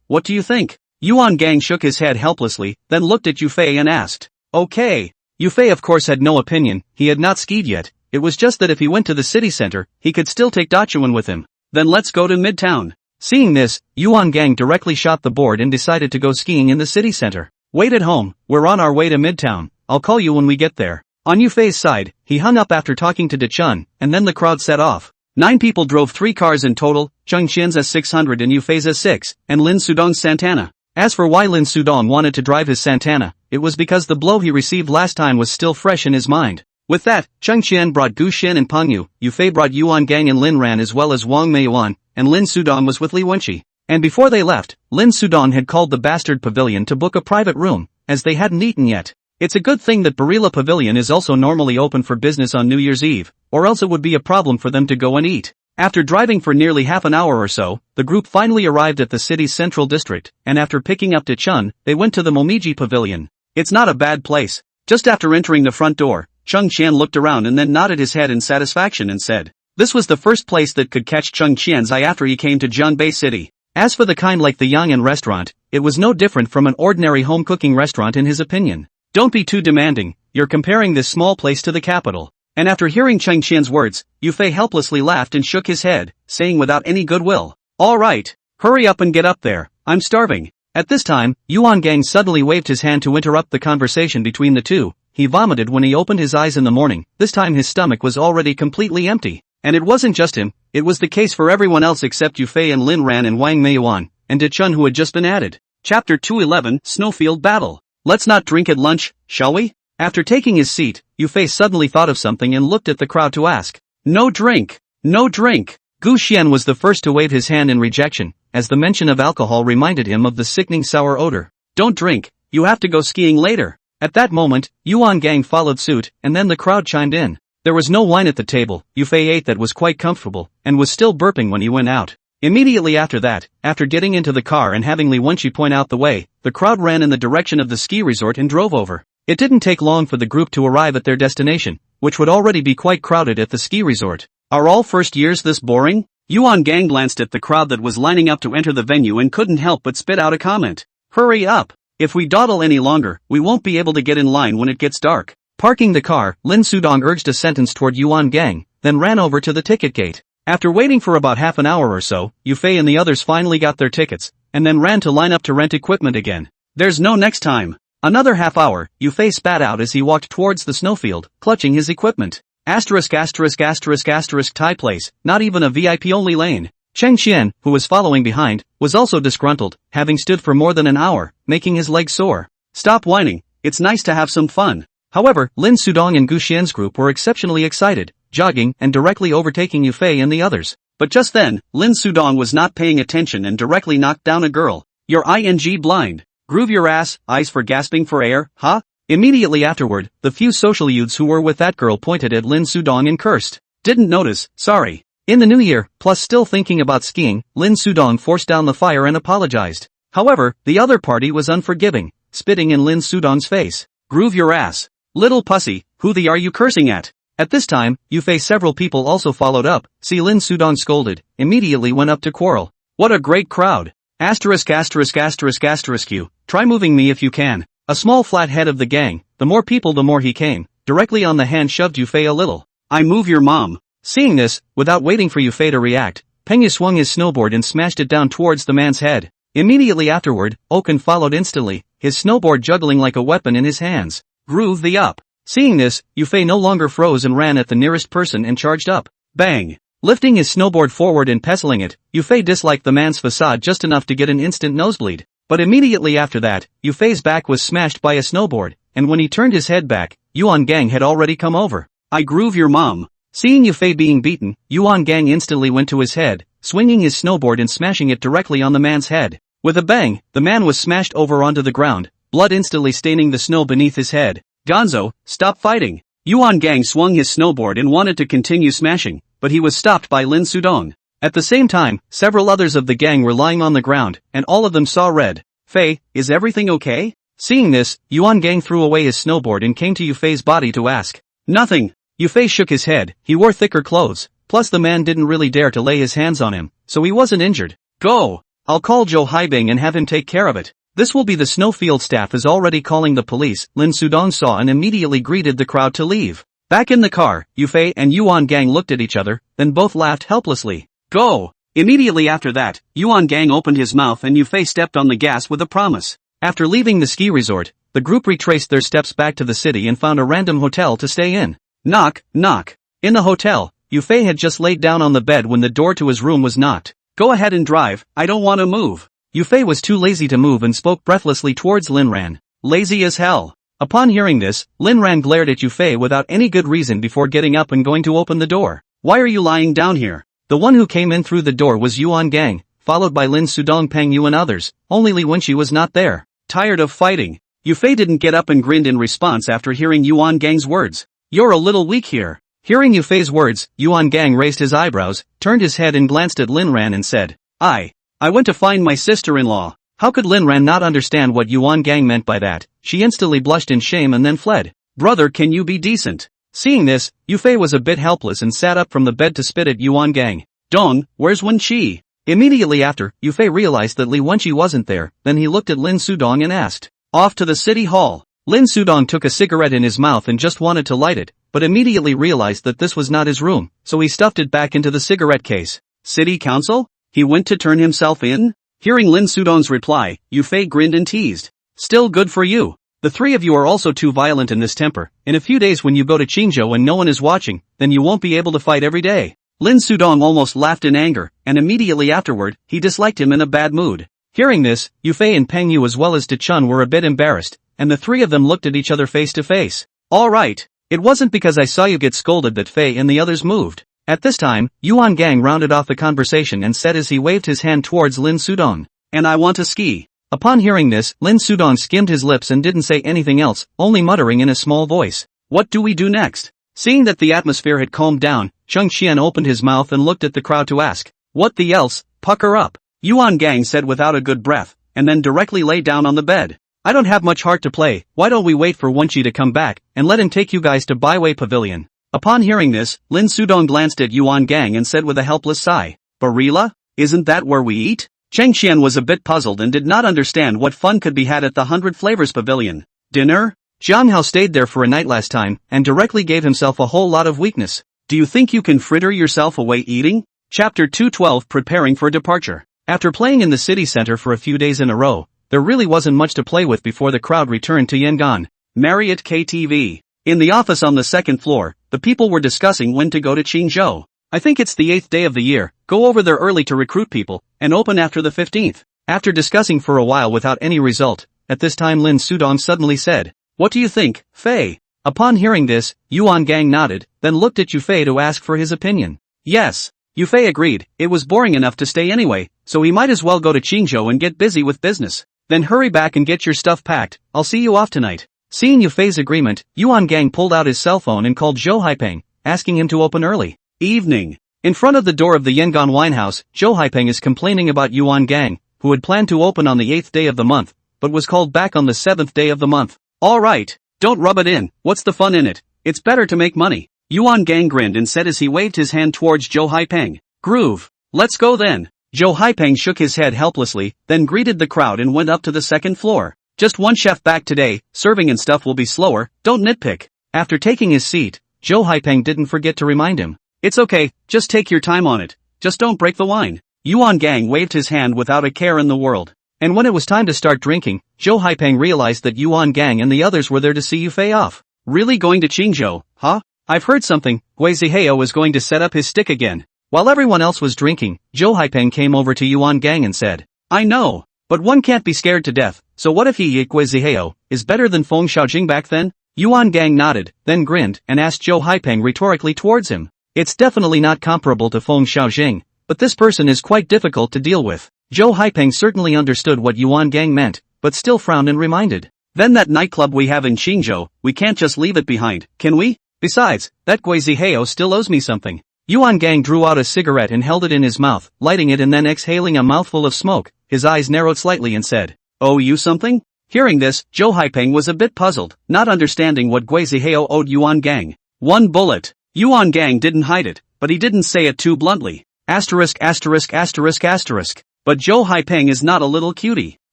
What do you think? Yuan Gang shook his head helplessly, then looked at Yufei and asked. Okay. Yufei of course had no opinion, he had not skied yet, it was just that if he went to the city center, he could still take Dachuan with him. Then let's go to Midtown. Seeing this, Yuan Gang directly shot the board and decided to go skiing in the city center. Wait at home, we're on our way to Midtown, I'll call you when we get there. On Yufei's side, he hung up after talking to Chun, and then the crowd set off. 9 people drove 3 cars in total, Cheng Xian's S600 and Yufei's S6, and Lin Sudong's Santana. As for why Lin Sudong wanted to drive his Santana, it was because the blow he received last time was still fresh in his mind. With that, Cheng Qian brought Gu Xin and Peng Yu, Yufei brought Yuan Gang and Lin Ran as well as Wang Meiyuan, and Lin Sudong was with Li Wenqi. And before they left, Lin Sudong had called the Bastard Pavilion to book a private room, as they hadn't eaten yet. It's a good thing that Barilla Pavilion is also normally open for business on New Year's Eve, or else it would be a problem for them to go and eat. After driving for nearly half an hour or so, the group finally arrived at the city's central district, and after picking up Chun, they went to the Momiji Pavilion. It's not a bad place. Just after entering the front door, Cheng Qian looked around and then nodded his head in satisfaction and said, this was the first place that could catch Cheng Qian's eye after he came to Jianbei City. As for the kind like the Yang'an restaurant, it was no different from an ordinary home cooking restaurant in his opinion. Don't be too demanding, you're comparing this small place to the capital. And after hearing Cheng Qian's words, Yufei helplessly laughed and shook his head, saying without any goodwill, alright, hurry up and get up there, I'm starving. At this time, Yuan Gang suddenly waved his hand to interrupt the conversation between the two. He vomited when he opened his eyes in the morning. This time his stomach was already completely empty. And it wasn't just him, it was the case for everyone else except Yufei and Lin Ran and Wang Meiyuan, and Chun who had just been added. Chapter 211, Snowfield Battle. Let's not drink at lunch, shall we? After taking his seat, Yufei suddenly thought of something and looked at the crowd to ask, no drink, no drink. Gu Xian was the first to wave his hand in rejection, as the mention of alcohol reminded him of the sickening sour odor. Don't drink, you have to go skiing later. At that moment, Yuan Gang followed suit, and then the crowd chimed in. There was no wine at the table. Yufei ate that was quite comfortable, and was still burping when he went out. Immediately after that, after getting into the car and having Li Wenqi point out the way, the crowd ran in the direction of the ski resort and drove over. It didn't take long for the group to arrive at their destination, which would already be quite crowded at the ski resort. Are all first years this boring? Yuan Gang glanced at the crowd that was lining up to enter the venue and couldn't help but spit out a comment. Hurry up! If we dawdle any longer, we won't be able to get in line when it gets dark. Parking the car, Lin Sudong urged a sentence toward Yuan Gang, then ran over to the ticket gate. After waiting for about half an hour or so, Yufei and the others finally got their tickets, and then ran to line up to rent equipment again. There's no next time. Another half hour, Yufei spat out as he walked towards the snowfield, clutching his equipment. Asterisk asterisk asterisk asterisk Thai place, not even a VIP-only lane. Cheng Qian, who was following behind, was also disgruntled, having stood for more than an hour, making his legs sore. Stop whining, it's nice to have some fun. However, Lin Sudong and Gu Xian's group were exceptionally excited, jogging and directly overtaking Yufei and the others. But just then, Lin Sudong was not paying attention and directly knocked down a girl. You're ing blind. Groove your ass, eyes for gasping for air, huh? Immediately afterward, the few social youths who were with that girl pointed at Lin Sudong and cursed. Didn't notice, sorry. In the new year, plus still thinking about skiing, Lin Sudong forced down the fire and apologized. However, the other party was unforgiving, spitting in Lin Sudong's face. Groove your ass. Little pussy, who the are you cursing at? At this time, Yufei several people also followed up. See Lin Sudong scolded, immediately went up to quarrel. What a great crowd. Asterisk asterisk asterisk asterisk you, try moving me if you can. A small flat head of the gang, the more people the more he came, directly on the hand shoved Yufei a little. I move your mom. Seeing this, without waiting for Yufei to react, Peng Yu swung his snowboard and smashed it down towards the man's head. Immediately afterward, Oken followed instantly, his snowboard juggling like a weapon in his hands. Groove the up. Seeing this, Yufei no longer froze and ran at the nearest person and charged up. Bang! Lifting his snowboard forward and pestling it, Yufei disliked the man's facade just enough to get an instant nosebleed. But immediately after that, Yufei's back was smashed by a snowboard, and when he turned his head back, Yuan Gang had already come over. I groove your mom. Seeing Yufei being beaten, Yuan Gang instantly went to his head, swinging his snowboard and smashing it directly on the man's head. With a bang, the man was smashed over onto the ground, blood instantly staining the snow beneath his head. Gonzo, stop fighting. Yuan Gang swung his snowboard and wanted to continue smashing, but he was stopped by Lin Sudong. At the same time, several others of the gang were lying on the ground, and all of them saw red. Fei, is everything okay? Seeing this, Yuan Gang threw away his snowboard and came to Yufei's body to ask. Nothing. Yufei shook his head. He wore thicker clothes, plus the man didn't really dare to lay his hands on him, so he wasn't injured. Go! I'll call Zhou Haibing and have him take care of it. This will be the snowfield staff is already calling the police. Lin Sudong saw and immediately greeted the crowd to leave. Back in the car, Yufei and Yuan Gang looked at each other, then both laughed helplessly. Go! Immediately after that, Yuan Gang opened his mouth and Yufei stepped on the gas with a promise. After leaving the ski resort, the group retraced their steps back to the city and found a random hotel to stay in. Knock, knock. In the hotel, Yufei had just laid down on the bed when the door to his room was knocked. Go ahead and drive, I don't want to move. Yufei was too lazy to move and spoke breathlessly towards Lin Ran. Lazy as hell. Upon hearing this, Lin Ran glared at Yufei without any good reason before getting up and going to open the door. Why are you lying down here? The one who came in through the door was Yuan Gang, followed by Lin Sudong, Peng Yu and others. Only Li Wenqi was not there. Tired of fighting? Yufei didn't get up and grinned in response after hearing Yuan Gang's words. You're a little weak here. Hearing Yufei's words, Yuan Gang raised his eyebrows, turned his head and glanced at Lin Ran and said, I went to find my sister-in-law. How could Lin Ran not understand what Yuan Gang meant by that? She instantly blushed in shame and then fled. Brother, can you be decent? Seeing this, Yufei was a bit helpless and sat up from the bed to spit at Yuan Gang. Dong, where's Wenqi? Immediately after, Yufei realized that Li Wenqi wasn't there, then he looked at Lin Sudong and asked. Off to the city hall. Lin Sudong took a cigarette in his mouth and just wanted to light it, but immediately realized that this was not his room, so he stuffed it back into the cigarette case. City council? He went to turn himself in? Hearing Lin Sudong's reply, Yufei grinned and teased. Still good for you. The three of you are also too violent in this temper. In a few days when you go to Qingzhou and no one is watching, then you won't be able to fight every day. Lin Sudong almost laughed in anger, and immediately afterward, he disliked him in a bad mood. Hearing this, Yufei and Peng Yu as well as De Chun were a bit embarrassed, and the three of them looked at each other face to face. Alright. It wasn't because I saw you get scolded that Fei and the others moved. At this time, Yuan Gang rounded off the conversation and said as he waved his hand towards Lin Sudong. And I want to ski. Upon hearing this, Lin Sudong skimmed his lips and didn't say anything else, only muttering in a small voice. What do we do next? Seeing that the atmosphere had calmed down, Cheng Xian opened his mouth and looked at the crowd to ask. What the else? Pucker up. Yuan Gang said without a good breath, and then directly lay down on the bed. I don't have much heart to play, why don't we wait for Wenqi to come back, and let him take you guys to Baiwei Pavilion? Upon hearing this, Lin Sudong glanced at Yuan Gang and said with a helpless sigh. Barilla? Isn't that where we eat? Cheng Xian was a bit puzzled and did not understand what fun could be had at the 100 Flavors Pavilion. Dinner? Jiang Hao stayed there for a night last time, and directly gave himself a whole lot of weakness. Do you think you can fritter yourself away eating? Chapter 212 Preparing for Departure. After playing in the city center for a few days in a row, there really wasn't much to play with before the crowd returned to Yangon. Marriott KTV. In the office on the second floor, the people were discussing when to go to Qingzhou. I think it's the 8th day of the year, go over there early to recruit people, and open after the 15th. After discussing for a while without any result, at this time Lin Sudong suddenly said, What do you think, Fei? Upon hearing this, Yuan Gang nodded, then looked at Yufei to ask for his opinion. Yes. Yufei agreed, it was boring enough to stay anyway, so he might as well go to Qingzhou and get busy with business. Then hurry back and get your stuff packed, I'll see you off tonight. Seeing Yufei's agreement, Yuan Gang pulled out his cell phone and called Zhou Haipeng, asking him to open early. Evening. In front of the door of the Yangon Winehouse, Zhou Haipeng is complaining about Yuan Gang, who had planned to open on the 8th day of the month, but was called back on the 7th day of the month. Alright, don't rub it in, what's the fun in it? It's better to make money. Yuan Gang grinned and said as he waved his hand towards Zhou Haipeng. Groove. Let's go then. Zhou Haipeng shook his head helplessly, then greeted the crowd and went up to the second floor. Just one chef back today, serving and stuff will be slower, don't nitpick. After taking his seat, Zhou Haipeng didn't forget to remind him. It's okay, just take your time on it. Just don't break the wine. Yuan Gang waved his hand without a care in the world. And when it was time to start drinking, Zhou Haipeng realized that Yuan Gang and the others were there to see Yufei off. Really going to Qingzhou, huh? I've heard something, Gui Zihao is going to set up his stick again. While everyone else was drinking, Zhou Haipeng came over to Yuan Gang and said, I know, but one can't be scared to death, so what if Yi Gui Zihao is better than Feng Xiaojing back then? Yuan Gang nodded, then grinned, and asked Zhou Haipeng rhetorically towards him. It's definitely not comparable to Feng Xiaojing, but this person is quite difficult to deal with. Zhou Haipeng certainly understood what Yuan Gang meant, but still frowned and reminded. Then that nightclub we have in Qingzhou, we can't just leave it behind, can we? Besides, that Gui Zihao still owes me something. Yuan Gang drew out a cigarette and held it in his mouth, lighting it and then exhaling a mouthful of smoke. His eyes narrowed slightly and said, "Oh, you something?" Hearing this, Zhou Haipeng was a bit puzzled, not understanding what Gui Zihao owed Yuan Gang. One bullet. Yuan Gang didn't hide it, but he didn't say it too bluntly. Asterisk asterisk asterisk asterisk. But Zhou Haipeng is not a little cutie.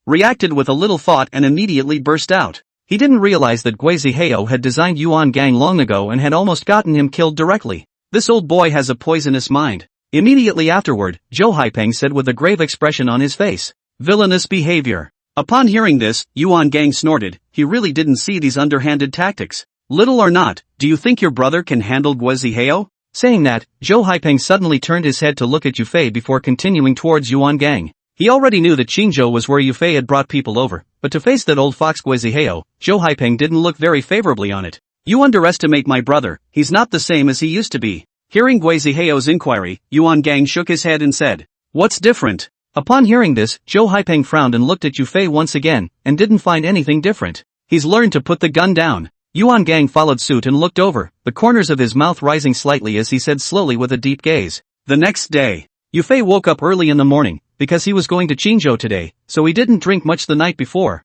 Reacted with a little thought and immediately burst out. He didn't realize that Gui Zihao had designed Yuan Gang long ago and had almost gotten him killed directly. This old boy has a poisonous mind. Immediately afterward, Zhou Haipeng said with a grave expression on his face, "Villainous behavior." Upon hearing this, Yuan Gang snorted. He really didn't see these underhanded tactics. Little or not, do you think your brother can handle Gui Zihao? Saying that, Zhou Haipeng suddenly turned his head to look at Yufei before continuing towards Yuan Gang. He already knew that Qingzhou was where Yufei had brought people over, but to face that old fox Guiziheo, Zhou Haipeng didn't look very favorably on it. You underestimate my brother, he's not the same as he used to be. Hearing Guiziheo's inquiry, Yuan Gang shook his head and said, "What's different?" Upon hearing this, Zhou Haipeng frowned and looked at Yufei once again, and didn't find anything different. He's learned to put the gun down. Yuan Gang followed suit and looked over, the corners of his mouth rising slightly as he said slowly with a deep gaze. The next day, Yufei woke up early in the morning, because he was going to Qingzhou today, so he didn't drink much the night before.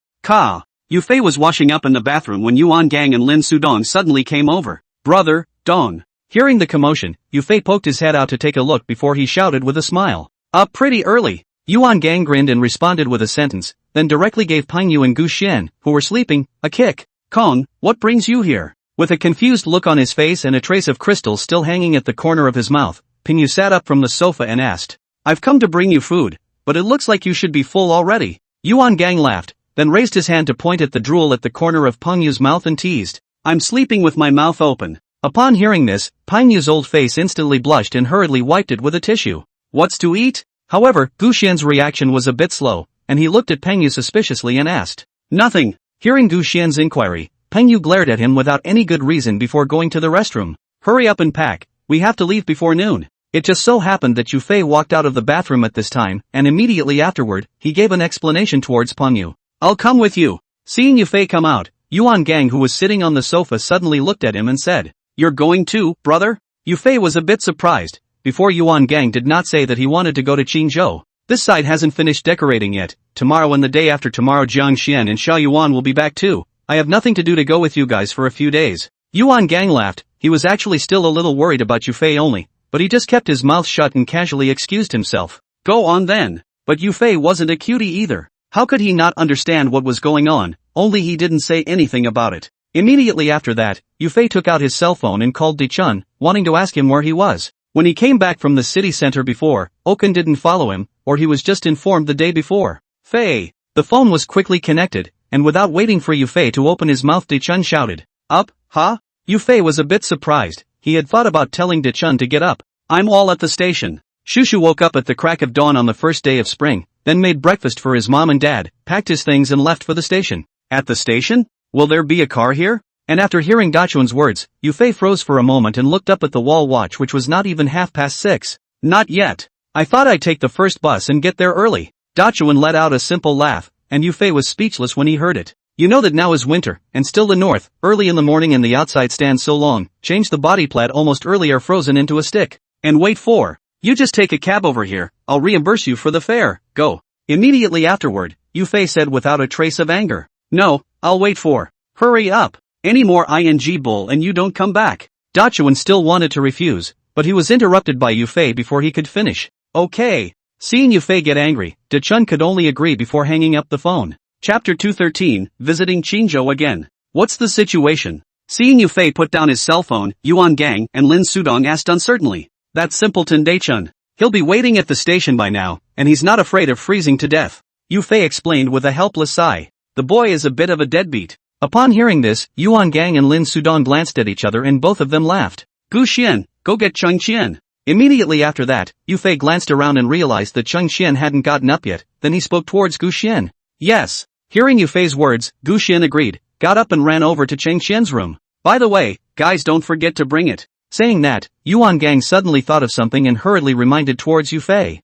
Yufei was washing up in the bathroom when Yuan Gang and Lin Sudong suddenly came over. "Brother, Dong." Hearing the commotion, Yufei poked his head out to take a look before he shouted with a smile, "Up pretty early." Yuan Gang grinned and responded with a sentence, then directly gave Pingyu and Gu Xian, who were sleeping, a kick. "Kong, what brings you here?" With a confused look on his face and a trace of crystal still hanging at the corner of his mouth, Pingyu sat up from the sofa and asked, "I've come to bring you food, but it looks like you should be full already." Yuan Gang laughed, then raised his hand to point at the drool at the corner of Pengyu's mouth and teased, "I'm sleeping with my mouth open." Upon hearing this, Pengyu's old face instantly blushed and hurriedly wiped it with a tissue. "What's to eat?" However, Gu Xian's reaction was a bit slow, and he looked at Pengyu suspiciously and asked, "Nothing." Hearing Gu Xian's inquiry, Pengyu glared at him without any good reason before going to the restroom. "Hurry up and pack, we have to leave before noon." It just so happened that Yufei walked out of the bathroom at this time, and immediately afterward, he gave an explanation towards Pengyu. "I'll come with you." Seeing Yufei come out, Yuan Gang, who was sitting on the sofa, suddenly looked at him and said, "You're going too, brother?" Yufei was a bit surprised. Before, Yuan Gang did not say that he wanted to go to Qingzhou. "This side hasn't finished decorating yet. Tomorrow and the day after tomorrow Jiang Xian and Xia Yuan will be back too. I have nothing to do to go with you guys for a few days." Yuan Gang laughed. He was actually still a little worried about Yufei only, but he just kept his mouth shut and casually excused himself. "Go on then." But Yufei wasn't a cutie either. How could he not understand what was going on, only he didn't say anything about it. Immediately after that, Yufei took out his cell phone and called Dichun, wanting to ask him where he was. When he came back from the city center before, Okan didn't follow him, or he was just informed the day before. "Fei." The phone was quickly connected, and without waiting for Yufei to open his mouth, Dichun shouted, "Up, huh?" Yufei was a bit surprised. He had thought about telling Dichun to get up. "I'm all at the station." Shushu woke up at the crack of dawn on the first day of spring, then made breakfast for his mom and dad, packed his things and left for the station. "At the station? Will there be a car here?" And after hearing Dachuan's words, Yufei froze for a moment and looked up at the wall watch, which was not even 6:30. "Not yet. I thought I'd take the first bus and get there early." Dachuan let out a simple laugh, and Yufei was speechless when he heard it. "You know that now is winter, and still the north, early in the morning and the outside stands so long, change the body plat almost early are frozen into a stick. And wait for, you just take a cab over here, I'll reimburse you for the fare, go." Immediately afterward, Yufei said without a trace of anger, "No, I'll wait for. Hurry up. Any more ing bull and you don't come back." Dachuan still wanted to refuse, but he was interrupted by Yufei before he could finish. "Okay." Seeing Yufei get angry, Dichun could only agree before hanging up the phone. Chapter 213, Visiting Qingzhou Again. "What's the situation?" Seeing Yufei put down his cell phone, Yuan Gang and Lin Sudong asked uncertainly. "That simpleton Dachun. He'll be waiting at the station by now, and he's not afraid of freezing to death," Yufei explained with a helpless sigh. "The boy is a bit of a deadbeat." Upon hearing this, Yuan Gang and Lin Sudong glanced at each other and both of them laughed. "Gu Xian, go get Cheng Qian." Immediately after that, Yufei glanced around and realized that Cheng Qian hadn't gotten up yet, then he spoke towards Gu Xian. "Yes." Hearing Yufei's words, Gu Xian agreed, got up and ran over to Cheng Qian's room. "By the way, guys, don't forget to bring it." Saying that, Yuan Gang suddenly thought of something and hurriedly reminded towards Yufei.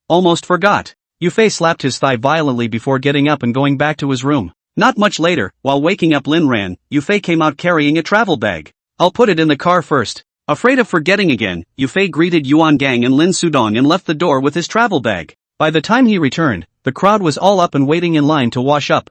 Almost forgot. Yufei slapped his thigh violently before getting up and going back to his room. Not much later, while waking up Lin Ran, Yufei came out carrying a travel bag. "I'll put it in the car first." Afraid of forgetting again, Yufei greeted Yuan Gang and Lin Sudong and left the door with his travel bag. By the time he returned, the crowd was all up and waiting in line to wash up.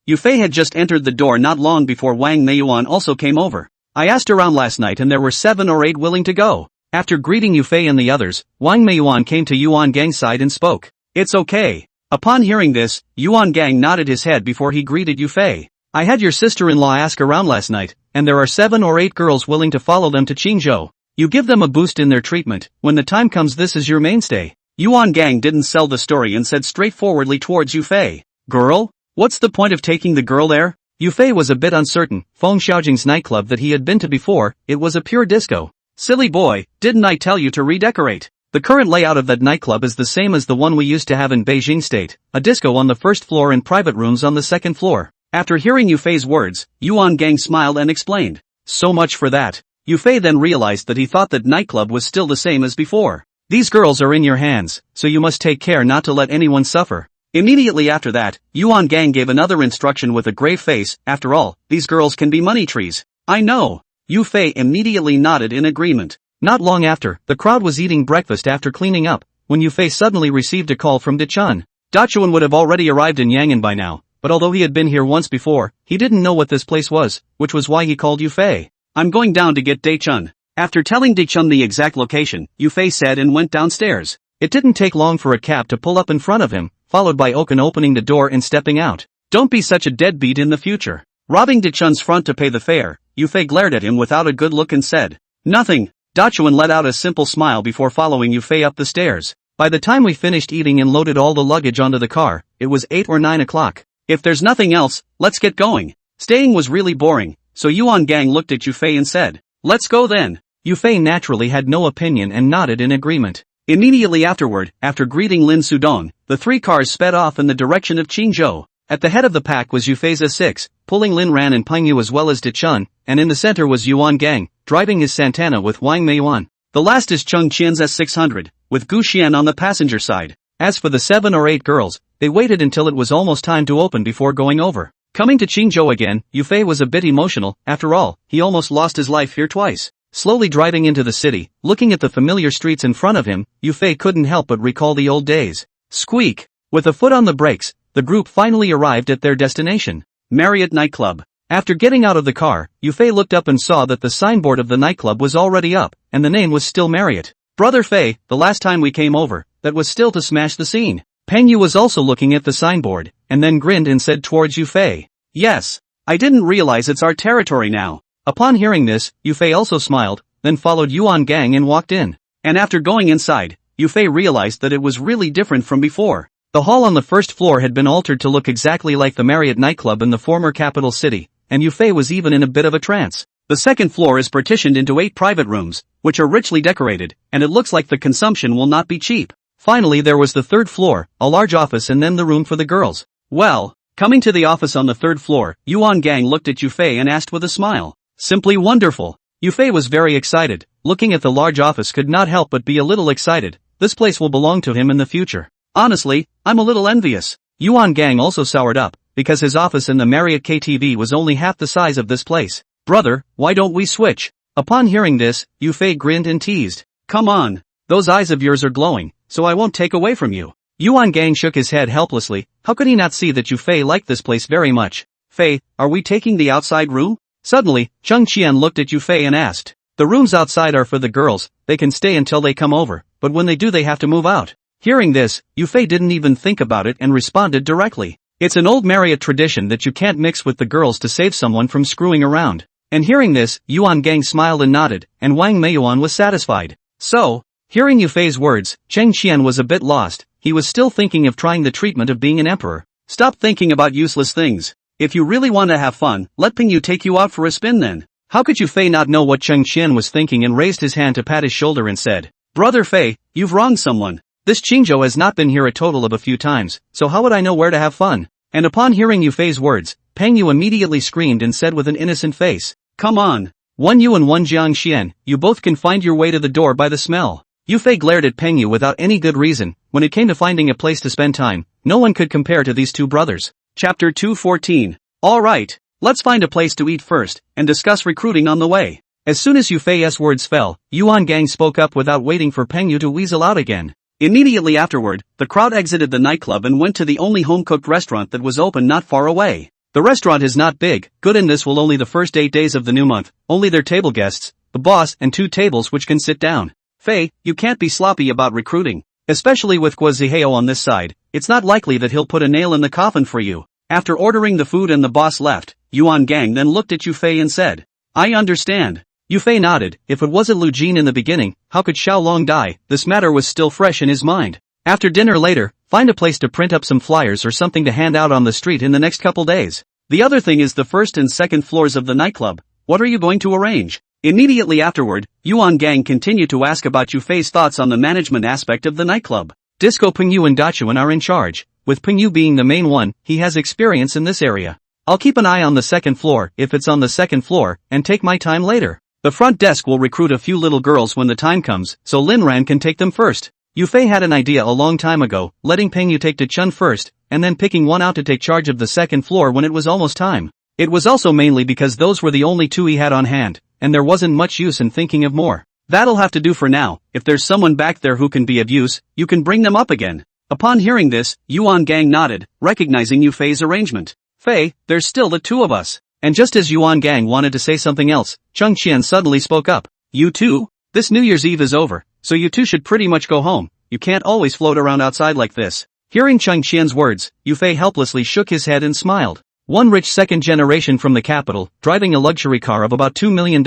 Yufei had just entered the door not long before Wang Meiyuan also came over. "I asked around last night and there were 7 or 8 willing to go." After greeting Yufei and the others, Wang Meiyuan came to Yuan Gang's side and spoke. "It's okay." Upon hearing this, Yuan Gang nodded his head before he greeted Yufei. "I had your sister-in-law ask around last night, and there are 7 or 8 girls willing to follow them to Qingzhou. You give them a boost in their treatment, when the time comes this is your mainstay." Yuan Gang didn't sell the story and said straightforwardly towards Yufei. "Girl? What's the point of taking the girl there?" Yufei was a bit uncertain. Feng Xiaojing's nightclub that he had been to before, it was a pure disco. "Silly boy, didn't I tell you to redecorate?" The current layout of that nightclub is the same as the one we used to have in Beijing State, a disco on the first floor and private rooms on the second floor. After hearing Yufei's words, Yuan Gang smiled and explained. So much for that. Yufei then realized that he thought that nightclub was still the same as before. These girls are in your hands, so you must take care not to let anyone suffer. Immediately after that, Yuan Gang gave another instruction with a grave face. After all, these girls can be money trees. I know. Yufei immediately nodded in agreement. Not long after, the crowd was eating breakfast after cleaning up, when Yufei suddenly received a call from Dachun. Dachun would have already arrived in Yangon by now, but although he had been here once before, he didn't know what this place was, which was why he called Yufei. I'm going down to get Dachun. After telling Dachun the exact location, Yufei said and went downstairs. It didn't take long for a cab to pull up in front of him, followed by Okan opening the door and stepping out. Don't be such a deadbeat in the future. Robbing Dachun's front to pay the fare, Yufei glared at him without a good look and said, nothing. Dachun let out a simple smile before following Yufei up the stairs. By the time we finished eating and loaded all the luggage onto the car, it was 8 or 9 o'clock. If there's nothing else, let's get going. Staying was really boring, so Yuan Gang looked at Yufei and said, let's go then. Yufei naturally had no opinion and nodded in agreement. Immediately afterward, after greeting Lin Sudong, the 3 cars sped off in the direction of Qingzhou. At the head of the pack was Yufei's A6, pulling Lin Ran and Pengyu as well as Dachun, and in the center was Yuan Gang, driving his Santana with Wang Meiyuan. The last is Cheng Qian's S600, with Gu Xian on the passenger side. As for the 7 or 8 girls, they waited until it was almost time to open before going over. Coming to Qingzhou again, Yufei was a bit emotional. After all, he almost lost his life here twice. Slowly driving into the city, looking at the familiar streets in front of him, Yufei couldn't help but recall the old days. Squeak! With a foot on the brakes, the group finally arrived at their destination. Marriott nightclub. After getting out of the car, Yufei looked up and saw that the signboard of the nightclub was already up, and the name was still Marriott. Brother Fei, the last time we came over, that was still to smash the scene. Pengyu was also looking at the signboard, and then grinned and said towards Yufei, yes. I didn't realize it's our territory now. Upon hearing this, Yufei also smiled, then followed Yuan Gang and walked in. And after going inside, Yufei realized that it was really different from before. The hall on the first floor had been altered to look exactly like the Marriott nightclub in the former capital city, and Yufei was even in a bit of a trance. The second floor is partitioned into 8 private rooms, which are richly decorated, and it looks like the consumption will not be cheap. Finally there was the third floor, a large office and then the room for the girls. Well, coming to the office on the third floor, Yuan Gang looked at Yufei and asked with a smile. Simply wonderful. Yufei was very excited. Looking at the large office could not help but be a little excited. This place will belong to him in the future. Honestly, I'm a little envious. Yuan Gang also soured up, because his office in the Marriott KTV was only half the size of this place. Brother, why don't we switch? Upon hearing this, Yufei grinned and teased. Come on. Those eyes of yours are glowing, so I won't take away from you. Yuan Gang shook his head helplessly. How could he not see that Yufei liked this place very much? Fei, are we taking the outside room? Suddenly, Cheng Qian looked at Yufei and asked. The rooms outside are for the girls, they can stay until they come over, but when they do they have to move out. Hearing this, Yufei didn't even think about it and responded directly. It's an old Marriott tradition that you can't mix with the girls to save someone from screwing around. And hearing this, Yuan Gang smiled and nodded, and Wang Meiyuan was satisfied. So, hearing Yufei's words, Cheng Qian was a bit lost. He was still thinking of trying the treatment of being an emperor. Stop thinking about useless things. If you really want to have fun, let Pengyu take you out for a spin then. How could Yufei not know what Cheng Qian was thinking and raised his hand to pat his shoulder and said, Brother Fei, you've wronged someone. This Qingzhou has not been here a total of a few times, so how would I know where to have fun? And upon hearing Yufei's words, Pengyu immediately screamed and said with an innocent face, Come on. One you and one Jiang Xian, you both can find your way to the door by the smell. Yufei glared at Pengyu without any good reason. When it came to finding a place to spend time, no one could compare to these two brothers. Chapter 214. Alright, let's find a place to eat first, and discuss recruiting on the way. As soon as Yufei's words fell, Yuan Gang spoke up without waiting for Pengyu to weasel out again. Immediately afterward, the crowd exited the nightclub and went to the only home-cooked restaurant that was open not far away. The restaurant is not big, good, and this will only the first 8 days of the new month, only their table guests, the boss and 2 tables which can sit down. Fei, you can't be sloppy about recruiting. Especially with Guoziheo on this side, it's not likely that he'll put a nail in the coffin for you. After ordering the food and the boss left, Yuan Gang then looked at Yufei and said, I understand. Yufei nodded. If it wasn't Lu Jin in the beginning, how could Xiaolong die? This matter was still fresh in his mind. After dinner later, find a place to print up some flyers or something to hand out on the street in the next couple days. The other thing is the first and second floors of the nightclub. What are you going to arrange? Immediately afterward, Yuan Gang continued to ask about Yufei's thoughts on the management aspect of the nightclub. Disco Pingyu and Dachuan are in charge, with Pingyu being the main one. He has experience in this area. I'll keep an eye on the second floor if it's on the second floor, and take my time later. The front desk will recruit a few little girls when the time comes, so Lin Ran can take them first. Yufei had an idea a long time ago, letting Pingyu take to Chun first, and then picking one out to take charge of the second floor when it was almost time. It was also mainly because those were the only two he had on hand, and there wasn't much use in thinking of more. That'll have to do for now. If there's someone back there who can be of use, you can bring them up again. Upon hearing this, Yuan Gang nodded, recognizing Yufei's arrangement. Fei, there's still the two of us. And just as Yuan Gang wanted to say something else, Chung Qian suddenly spoke up. You two? This New Year's Eve is over, so you two should pretty much go home. You can't always float around outside like this. Hearing Chung Qian's words, Yufei helplessly shook his head and smiled. One rich second generation from the capital, driving a luxury car of about $2 million,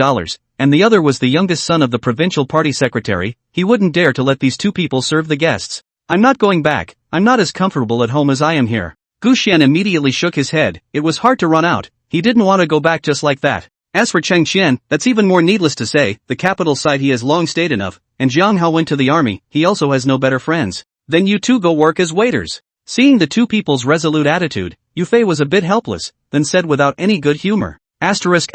and the other was the youngest son of the provincial party secretary. He wouldn't dare to let these two people serve the guests. I'm not going back. I'm not as comfortable at home as I am here. Gu Xian immediately shook his head. It was hard to run out. He didn't want to go back just like that. As for Cheng Qian, that's even more needless to say. The capital side he has long stayed enough, and Jiang Hao went to the army. He also has no better friends. Then you two go work as waiters. Seeing the two people's resolute attitude, Yufei was a bit helpless, then said without any good humor. Asterisk.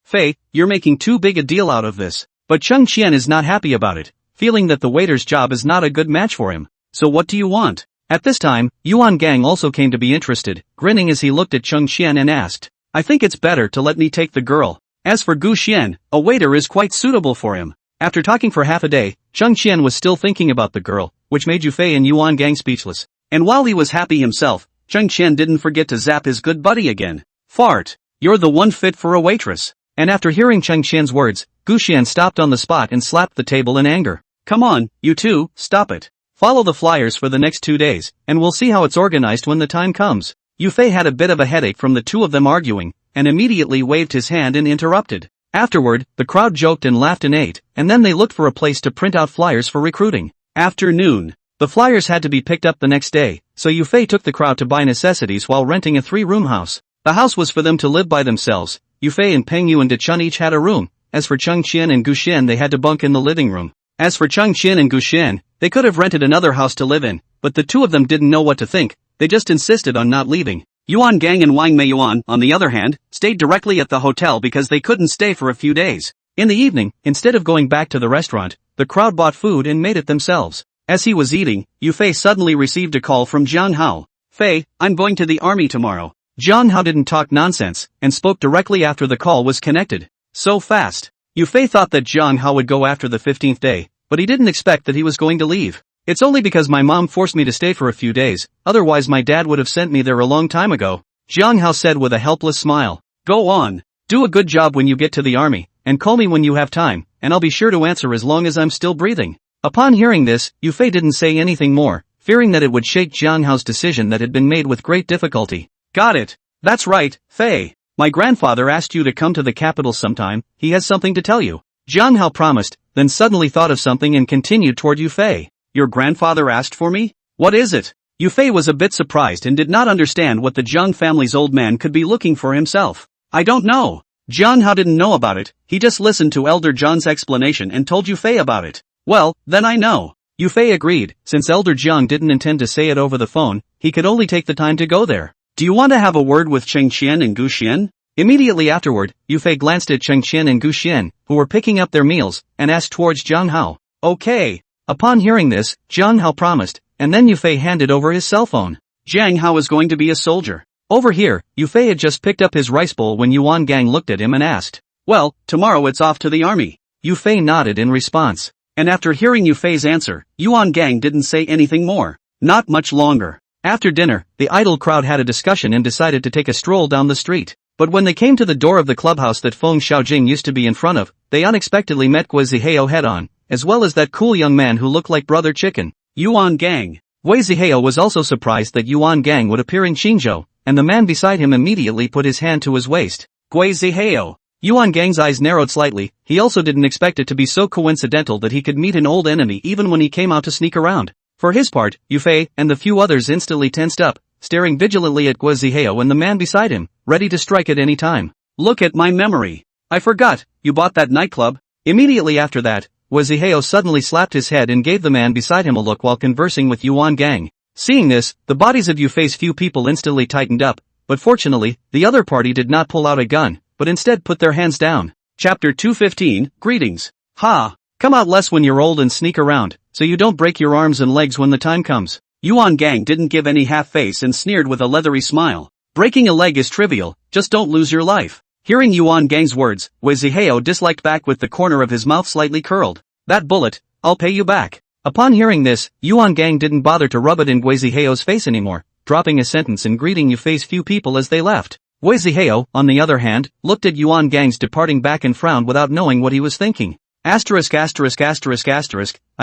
Fei, you're making too big a deal out of this. But Cheng Qian is not happy about it, feeling that the waiter's job is not a good match for him. So what do you want? At this time, Yuan Gang also came to be interested, grinning as he looked at Cheng Qian and asked, I think it's better to let me take the girl. As for Gu Xian, a waiter is quite suitable for him. After talking for half a day, Cheng Qian was still thinking about the girl, which made Yufei and Yuan Gang speechless. And while he was happy himself, Cheng Qian didn't forget to zap his good buddy again. Fart. You're the one fit for a waitress. And after hearing Cheng Qian's words, Gu Xian stopped on the spot and slapped the table in anger. Come on, you two, stop it. Follow the flyers for the next 2 days, and we'll see how it's organized when the time comes. Yufei had a bit of a headache from the two of them arguing, and immediately waved his hand and interrupted. Afterward, the crowd joked and laughed and ate, and then they looked for a place to print out flyers for recruiting. Afternoon. The flyers had to be picked up the next day, so Yufei took the crowd to buy necessities while renting a 3-room house. The house was for them to live by themselves. Yufei and Pengyu and Dechun each had a room. As for Cheng Qian and Gu Xian, they had to bunk in the living room. As for Cheng Qian and Gu Xian, they could have rented another house to live in, but the two of them didn't know what to think. They just insisted on not leaving. Yuan Gang and Wang Meiyuan, on the other hand, stayed directly at the hotel because they couldn't stay for a few days. In the evening, instead of going back to the restaurant, the crowd bought food and made it themselves. As he was eating, Yufei suddenly received a call from Jiang Hao. Fei, I'm going to the army tomorrow. Jiang Hao didn't talk nonsense, and spoke directly after the call was connected. So fast. Yufei thought that Jiang Hao would go after the 15th day, but he didn't expect that he was going to leave. It's only because my mom forced me to stay for a few days, otherwise my dad would have sent me there a long time ago. Jiang Hao said with a helpless smile. Go on. Do a good job when you get to the army, and call me when you have time, and I'll be sure to answer as long as I'm still breathing. Upon hearing this, Yufei didn't say anything more, fearing that it would shake Jiang Hao's decision that had been made with great difficulty. Got it. That's right, Fei. My grandfather asked you to come to the capital sometime. He has something to tell you. Jiang Hao promised, then suddenly thought of something and continued toward Yufei. Your grandfather asked for me? What is it? Yufei was a bit surprised and did not understand what the Jiang family's old man could be looking for himself. I don't know. Jiang Hao didn't know about it. He just listened to Elder Jiang's explanation and told Yufei about it. Well, then I know. Yufei agreed. Since Elder Jiang didn't intend to say it over the phone, he could only take the time to go there. Do you want to have a word with Cheng Qian and Gu Xian? Immediately afterward, Yufei glanced at Cheng Qian and Gu Xian, who were picking up their meals, and asked towards Jiang Hao. Okay. Upon hearing this, Jiang Hao promised, and then Yufei handed over his cell phone. Jiang Hao is going to be a soldier. Over here, Yufei had just picked up his rice bowl when Yuan Gang looked at him and asked. Well, tomorrow it's off to the army. Yufei nodded in response. And after hearing Yufei's answer, Yuan Gang didn't say anything more. Not much longer. After dinner, the idle crowd had a discussion and decided to take a stroll down the street. But when they came to the door of the clubhouse that Feng Xiaojing used to be in front of, they unexpectedly met Gui Zihao head-on, as well as that cool young man who looked like Brother Chicken. Yuan Gang. Gui Zihao was also surprised that Yuan Gang would appear in Qingzhou, and the man beside him immediately put his hand to his waist. Gui Zihao. Yuan Gang's eyes narrowed slightly. He also didn't expect it to be so coincidental that he could meet an old enemy even when he came out to sneak around. For his part, Yufei and the few others instantly tensed up, staring vigilantly at Gui Zihao and the man beside him, ready to strike at any time. Look at my memory. I forgot, you bought that nightclub? Immediately after that, Waziheo suddenly slapped his head and gave the man beside him a look while conversing with Yuan Gang. Seeing this, the bodies of Yufei's few people instantly tightened up, but fortunately, the other party did not pull out a gun, but instead put their hands down. Chapter 215, Greetings. Ha! Come out less when you're old and sneak around, so you don't break your arms and legs when the time comes. Yuan Gang didn't give any half face and sneered with a leathery smile. Breaking a leg is trivial, just don't lose your life. Hearing Yuan Gang's words, Waziheo disliked back with the corner of his mouth slightly curled. That bullet, I'll pay you back. Upon hearing this, Yuan Gang didn't bother to rub it in Waziheo's face anymore, dropping a sentence and greeting Yufei's few people as they left. Waziheo, on the other hand, looked at Yuan Gang's departing back and frowned without knowing what he was thinking. I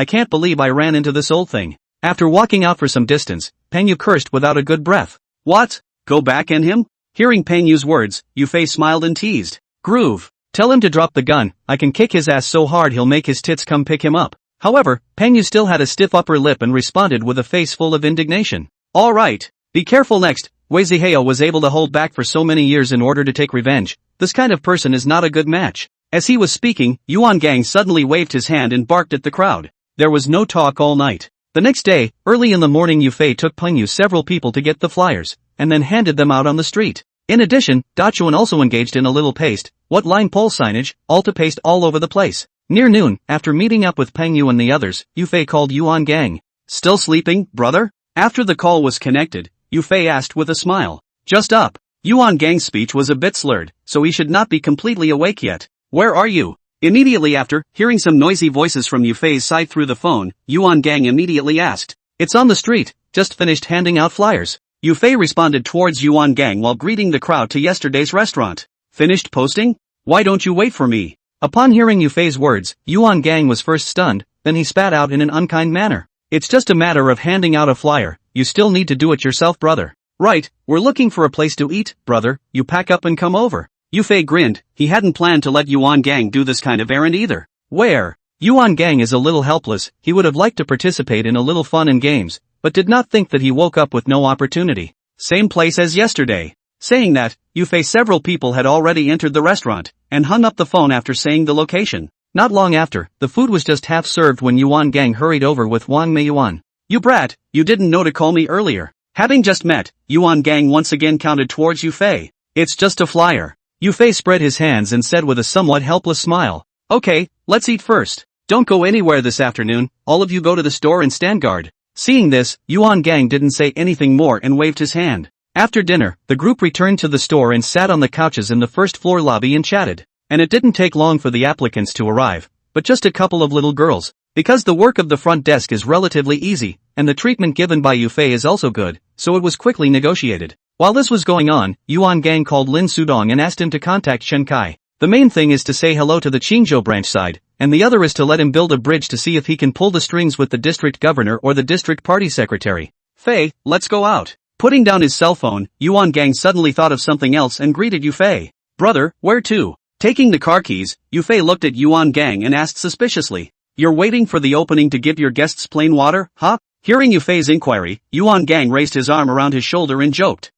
can't believe I ran into this old thing. After walking out for some distance, Pengyu cursed without a good breath. What? Go back in him? Hearing Pengyu's words, Yufei smiled and teased. Groove. Tell him to drop the gun, I can kick his ass so hard he'll make his tits come pick him up. However, Pengyu still had a stiff upper lip and responded with a face full of indignation. Alright. Be careful next. Waziheo was able to hold back for so many years in order to take revenge. This kind of person is not a good match. As he was speaking, Yuan Gang suddenly waved his hand and barked at the crowd. There was no talk all night. The next day, early in the morning Yufei took Pengyu several people to get the flyers, and then handed them out on the street. In addition, Dachuan also engaged in a little paste, line pole signage, all to paste all over the place. Near noon, after meeting up with Pengyu and the others, Yufei called Yuan Gang. Still sleeping, brother? After the call was connected, Yufei asked with a smile. Just up. Yuan Gang's speech was a bit slurred, so he should not be completely awake yet. Where are you? Immediately after, hearing some noisy voices from Yufei's side through the phone, Yuan Gang immediately asked. It's on the street, just finished handing out flyers. Yufei responded towards Yuan Gang while greeting the crowd to yesterday's restaurant. Finished posting? Why don't you wait for me? Upon hearing Yufei's words, Yuan Gang was first stunned, then he spat out in an unkind manner. It's just a matter of handing out a flyer, you still need to do it yourself, brother. Right, we're looking for a place to eat, brother, you pack up and come over. Yufei grinned, he hadn't planned to let Yuan Gang do this kind of errand either. Where? Yuan Gang is a little helpless, he would have liked to participate in a little fun and games, but did not think that he woke up with no opportunity. Same place as yesterday. Saying that, Yufei several people had already entered the restaurant, and hung up the phone after saying the location. Not long after, the food was just half served when Yuan Gang hurried over with Wang Meiyuan. You brat, you didn't know to call me earlier. Having just met, Yuan Gang once again counted towards Yufei. It's just a flyer. Yufei spread his hands and said with a somewhat helpless smile. Okay, let's eat first. Don't go anywhere this afternoon, all of you go to the store and stand guard. Seeing this, Yuan Gang didn't say anything more and waved his hand. After dinner, the group returned to the store and sat on the couches in the first floor lobby and chatted. And it didn't take long for the applicants to arrive, but just a couple of little girls. Because the work of the front desk is relatively easy, and the treatment given by Yufei is also good, so it was quickly negotiated. While this was going on, Yuan Gang called Lin Sudong and asked him to contact Shen Kai. The main thing is to say hello to the Qingzhou branch side, and the other is to let him build a bridge to see if he can pull the strings with the district governor or the district party secretary. Fei, let's go out. Putting down his cell phone, Yuan Gang suddenly thought of something else and greeted Yufei. Brother, where to? Taking the car keys, Yufei looked at Yuan Gang and asked suspiciously. You're waiting for the opening to give your guests plain water, huh? Hearing Yufei's inquiry, Yuan Gang raised his arm around his shoulder and joked.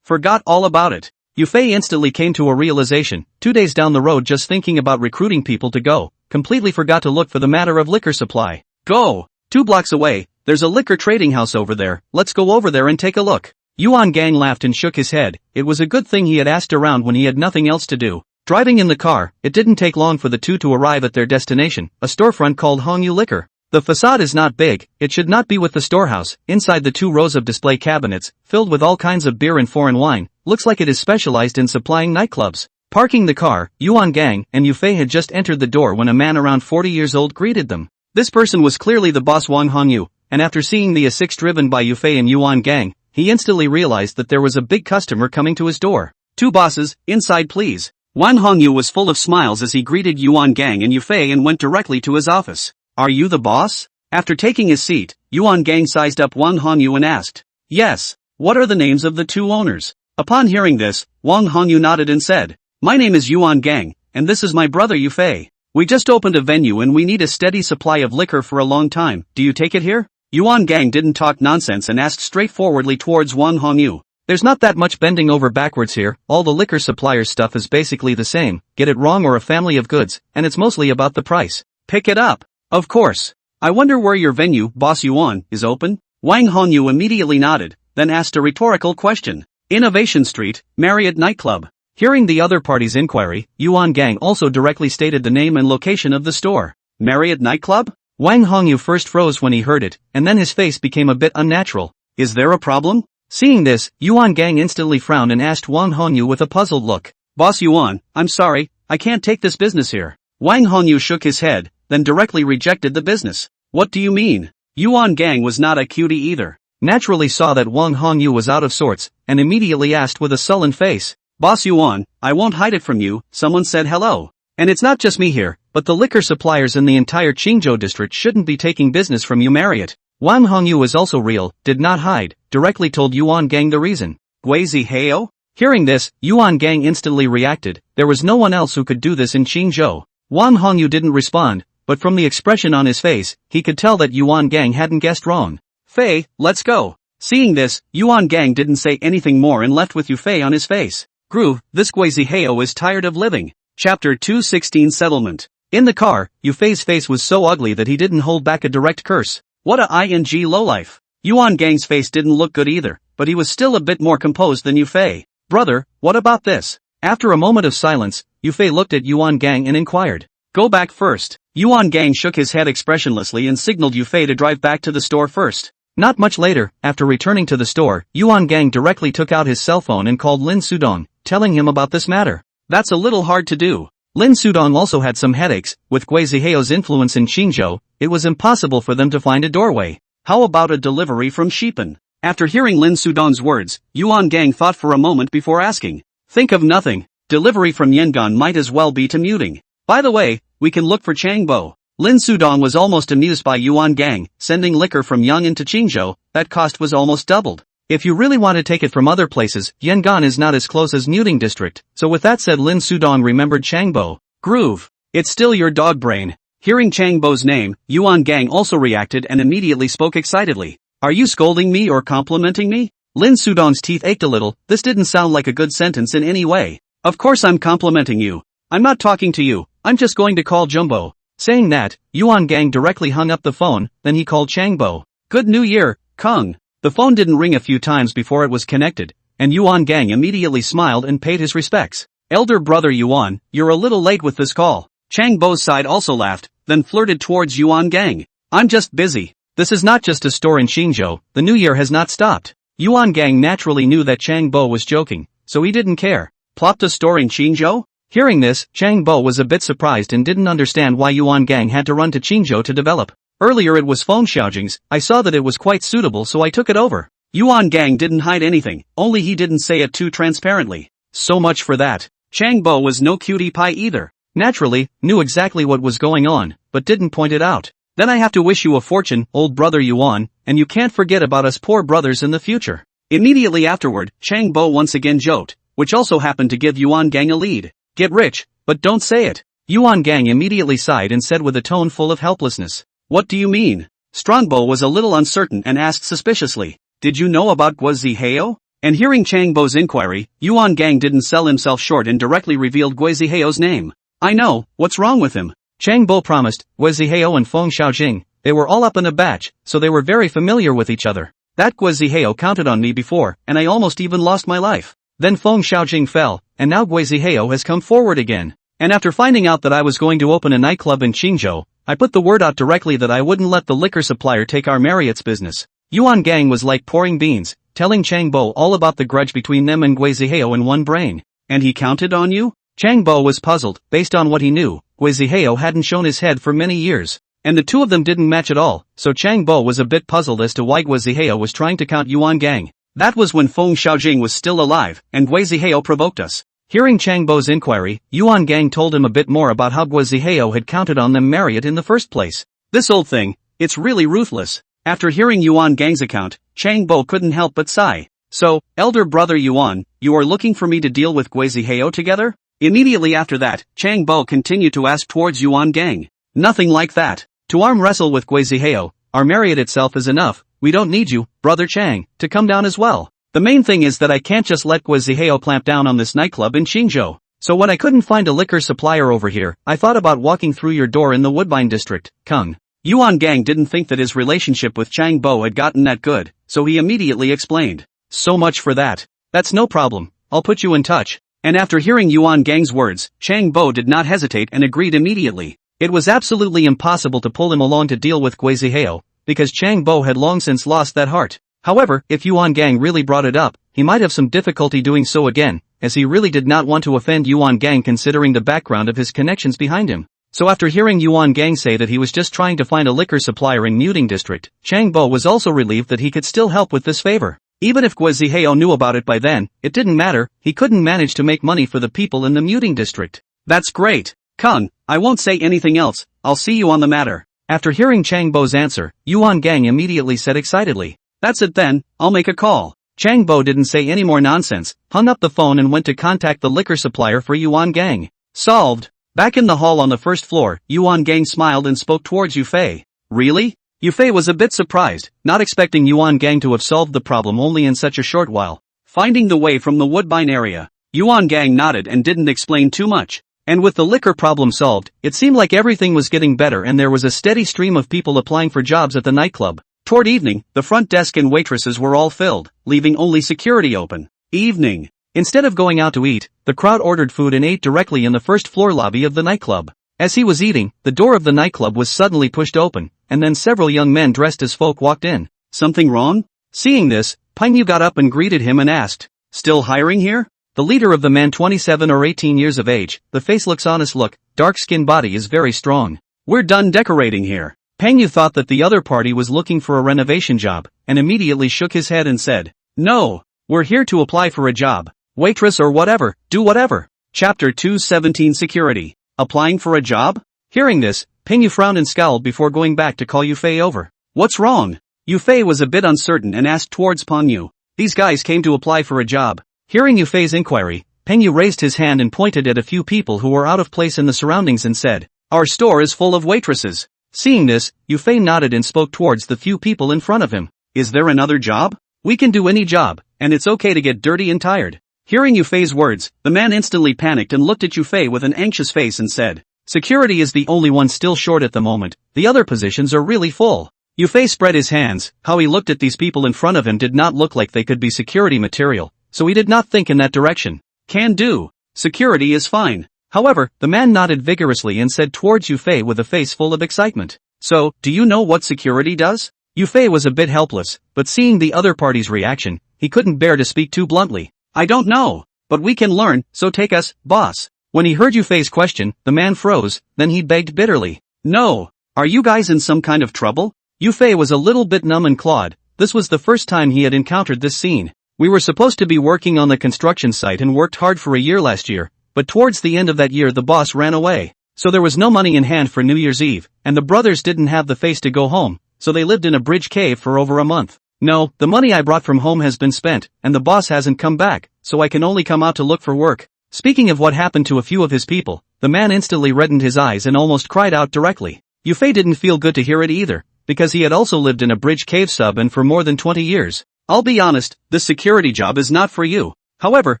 Forgot all about it. Yufei instantly came to a realization, 2 days down the road just thinking about recruiting people to go, completely forgot to look for the matter of liquor supply. Go! 2 blocks away, there's a liquor trading house over there, let's go over there and take a look. Yuan Gang laughed and shook his head, it was a good thing he had asked around when he had nothing else to do. Driving in the car, it didn't take long for the two to arrive at their destination, a storefront called Hongyu Liquor. The facade is not big, it should not be with the storehouse. Inside the 2 rows of display cabinets, filled with all kinds of beer and foreign wine, looks like it is specialized in supplying nightclubs. Parking the car, Yuan Gang and Yufei had just entered the door when a man around 40 years old greeted them. This person was clearly the boss Wang Hongyu, and after seeing the A6 driven by Yufei and Yuan Gang, he instantly realized that there was a big customer coming to his door. 2 bosses, inside please. Wang Hongyu was full of smiles as he greeted Yuan Gang and Yufei and went directly to his office. Are you the boss? After taking his seat, Yuan Gang sized up Wang Hongyu and asked. Yes. What are the names of the 2 owners? Upon hearing this, Wang Hongyu nodded and said. My name is Yuan Gang, and this is my brother Yufei. We just opened a venue and we need a steady supply of liquor for a long time, do you take it here? Yuan Gang didn't talk nonsense and asked straightforwardly towards Wang Hongyu. There's not that much bending over backwards here, all the liquor suppliers stuff is basically the same, get it wrong or a family of goods, and it's mostly about the price. Pick it up. Of course. I wonder where your venue, Boss Yuan, is open? Wang Hongyu immediately nodded, then asked a rhetorical question. Innovation Street, Marriott Nightclub. Hearing the other party's inquiry, Yuan Gang also directly stated the name and location of the store. Marriott Nightclub? Wang Hongyu first froze when he heard it, and then his face became a bit unnatural. Is there a problem? Seeing this, Yuan Gang instantly frowned and asked Wang Hongyu with a puzzled look. Boss Yuan, I'm sorry, I can't take this business here. Wang Hongyu shook his head, then directly rejected the business. What do you mean? Yuan Gang was not a cutie either. Naturally saw that Wang Hongyu was out of sorts, and immediately asked with a sullen face. Boss Yuan, I won't hide it from you, someone said hello. And it's not just me here, but the liquor suppliers in the entire Qingzhou district shouldn't be taking business from you Marriott. Wang Hongyu was also real, did not hide, directly told Yuan Gang the reason. Guizi Heo? Hearing this, Yuan Gang instantly reacted, there was no one else who could do this in Qingzhou. Wang Hongyu didn't respond, but from the expression on his face, he could tell that Yuan Gang hadn't guessed wrong. Fei, let's go. Seeing this, Yuan Gang didn't say anything more and left with Yufei on his face. Groove, this Guizi Heo is tired of living. Chapter 216 Settlement. In the car, Yufei's face was so ugly that he didn't hold back a direct curse. What a ing lowlife. Yuan Gang's face didn't look good either, but he was still a bit more composed than Yufei. Brother, what about this? After a moment of silence, Yufei looked at Yuan Gang and inquired. Go back first. Yuan Gang shook his head expressionlessly and signaled Yufei to drive back to the store first. Not much later, after returning to the store, Yuan Gang directly took out his cell phone and called Lin Sudong, telling him about this matter. That's a little hard to do. Lin Sudong also had some headaches. With Guizi Heo's influence in Qingzhou, it was impossible for them to find a doorway. How about a delivery from Xipan? After hearing Lin Sudong's words, Yuan Gang thought for a moment before asking. Think of nothing. Delivery from Yangon might as well be to Muting. By the way, we can look for Changbo. Lin Sudong was almost amused by Yuan Gang, sending liquor from Yang'an to Qingzhou, that cost was almost doubled. If you really want to take it from other places, Yangon is not as close as Muting district, so with that said Lin Sudong remembered Changbo. Groove. It's still your dog brain. Hearing Changbo's name, Yuan Gang also reacted and immediately spoke excitedly. Are you scolding me or complimenting me? Lin Sudong's teeth ached a little, this didn't sound like a good sentence in any way. Of course I'm complimenting you. I'm not talking to you, I'm just going to call Jumbo. Saying that, Yuan Gang directly hung up the phone, then he called Changbo. Good New Year, Kung. The phone didn't ring a few times before it was connected, and Yuan Gang immediately smiled and paid his respects. Elder brother Yuan, you're a little late with this call. Changbo's side also laughed, then flirted towards Yuan Gang. I'm just busy. This is not just a store in Qingzhou, the new year has not stopped. Yuan Gang naturally knew that Changbo was joking, so he didn't care. Plopped a store in Qingzhou? Hearing this, Changbo was a bit surprised and didn't understand why Yuan Gang had to run to Qingzhou to develop. Earlier it was Feng Xiaojing's, I saw that it was quite suitable so I took it over. Yuan Gang didn't hide anything, only he didn't say it too transparently. So much for that. Changbo was no cutie pie either. Naturally, knew exactly what was going on, but didn't point it out. Then I have to wish you a fortune, old brother Yuan, and you can't forget about us poor brothers in the future. Immediately afterward, Changbo once again joked, which also happened to give Yuan Gang a lead. Get rich, but don't say it. Yuan Gang immediately sighed and said with a tone full of helplessness. What do you mean? Strongbo was a little uncertain and asked suspiciously. Did you know about Guizi Heo? And hearing Changbo's inquiry, Yuan Gang didn't sell himself short and directly revealed Guizi Heo's name. I know, what's wrong with him? Changbo promised, Guizi Heo and Feng Xiaojing, they were all up in a batch, so they were very familiar with each other. That Guizi Heo counted on me before, and I almost even lost my life. Then Feng Xiaojing fell, and now Guizi Heo has come forward again. And after finding out that I was going to open a nightclub in Qingzhou, I put the word out directly that I wouldn't let the liquor supplier take our Marriott's business. Yuan Gang was like pouring beans, telling Changbo all about the grudge between them and Guizi Heo in one brain. And he counted on you? Changbo was puzzled, based on what he knew, Guizi Heo hadn't shown his head for many years. And the two of them didn't match at all, so Changbo was a bit puzzled as to why Guizi Heo was trying to count Yuan Gang. That was when Feng Xiaojing was still alive, and Guizi Heo provoked us. Hearing Changbo's inquiry, Yuan Gang told him a bit more about how Guizi Heo had counted on them Marriott in the first place. This old thing, it's really ruthless. After hearing Yuan Gang's account, Changbo couldn't help but sigh. So, elder brother Yuan, you are looking for me to deal with Guizi Heo together? Immediately after that, Changbo continued to ask towards Yuan Gang. Nothing like that. To arm wrestle with Guizi Heo, our Marriott itself is enough, we don't need you, brother Chang, to come down as well. The main thing is that I can't just let Gua Zihao clamp down on this nightclub in Qingzhou. So when I couldn't find a liquor supplier over here, I thought about walking through your door in the Woodbine district, Kung. Yuan Gang didn't think that his relationship with Chang Bo had gotten that good, so he immediately explained. So much for that. That's no problem, I'll put you in touch. And after hearing Yuan Gang's words, Chang Bo did not hesitate and agreed immediately. It was absolutely impossible to pull him along to deal with Gua Zihao, because Chang Bo had long since lost that heart. However, if Yuan Gang really brought it up, he might have some difficulty doing so again, as he really did not want to offend Yuan Gang considering the background of his connections behind him. So after hearing Yuan Gang say that he was just trying to find a liquor supplier in Muting District, Chang Bo was also relieved that he could still help with this favor. Even if Gua Zihao knew about it by then, it didn't matter, he couldn't manage to make money for the people in the Muting District. That's great. Kung, I won't say anything else, I'll see you on the matter. After hearing Chang Bo's answer, Yuan Gang immediately said excitedly. That's it then, I'll make a call. Chang Bo didn't say any more nonsense, hung up the phone and went to contact the liquor supplier for Yuan Gang. Solved. Back in the hall on the first floor, Yuan Gang smiled and spoke towards Yu Fei. Really? Yu Fei was a bit surprised, not expecting Yuan Gang to have solved the problem only in such a short while. Finding the way from the Woodbine area, Yuan Gang nodded and didn't explain too much. And with the liquor problem solved, it seemed like everything was getting better and there was a steady stream of people applying for jobs at the nightclub. Toward evening, the front desk and waitresses were all filled, leaving only security open. Evening. Instead of going out to eat, the crowd ordered food and ate directly in the first floor lobby of the nightclub. As he was eating, the door of the nightclub was suddenly pushed open, and then several young men dressed as folk walked in. Something wrong? Seeing this, Peng Yu got up and greeted him and asked, "Still hiring here?" The leader of the man 27 or 18 years of age, the face looks honest look, dark skin body is very strong. "We're done decorating here." Peng Yu thought that the other party was looking for a renovation job, and immediately shook his head and said, "No, we're here to apply for a job. Waitress or whatever, do whatever." Chapter 217 Security. Applying for a job? Hearing this, Peng Yu frowned and scowled before going back to call Yu Fei over. What's wrong? Yu Fei was a bit uncertain and asked towards Peng Yu. These guys came to apply for a job. Hearing Yu Fei's inquiry, Peng Yu raised his hand and pointed at a few people who were out of place in the surroundings and said, "Our store is full of waitresses." Seeing this, Yu Fei nodded and spoke towards the few people in front of him. "Is there another job? We can do any job, and it's okay to get dirty and tired." Hearing Yu Fei's words, the man instantly panicked and looked at Yu Fei with an anxious face and said, "Security is the only one still short at the moment, the other positions are really full." Yu Fei spread his hands, how he looked at these people in front of him did not look like they could be security material, so he did not think in that direction. "Can do. Security is fine." However, the man nodded vigorously and said towards Yu Fei with a face full of excitement, "So, do you know what security does?" Yu Fei was a bit helpless, but seeing the other party's reaction, he couldn't bear to speak too bluntly. "I don't know, but we can learn, so take us, boss." When he heard Yu Fei's question, the man froze, then he begged bitterly, "No, are you guys in some kind of trouble?" Yu Fei was a little bit numb and clawed. This was the first time he had encountered this scene. "We were supposed to be working on the construction site and worked hard for a year last year, but towards the end of that year the boss ran away. So there was no money in hand for New Year's Eve, and the brothers didn't have the face to go home, so they lived in a bridge cave for over a month. No, the money I brought from home has been spent, and the boss hasn't come back, so I can only come out to look for work." Speaking of what happened to a few of his people, the man instantly reddened his eyes and almost cried out directly. Yu Fei didn't feel good to hear it either, because he had also lived in a bridge cave sub and for more than 20 years. "I'll be honest, this security job is not for you." However,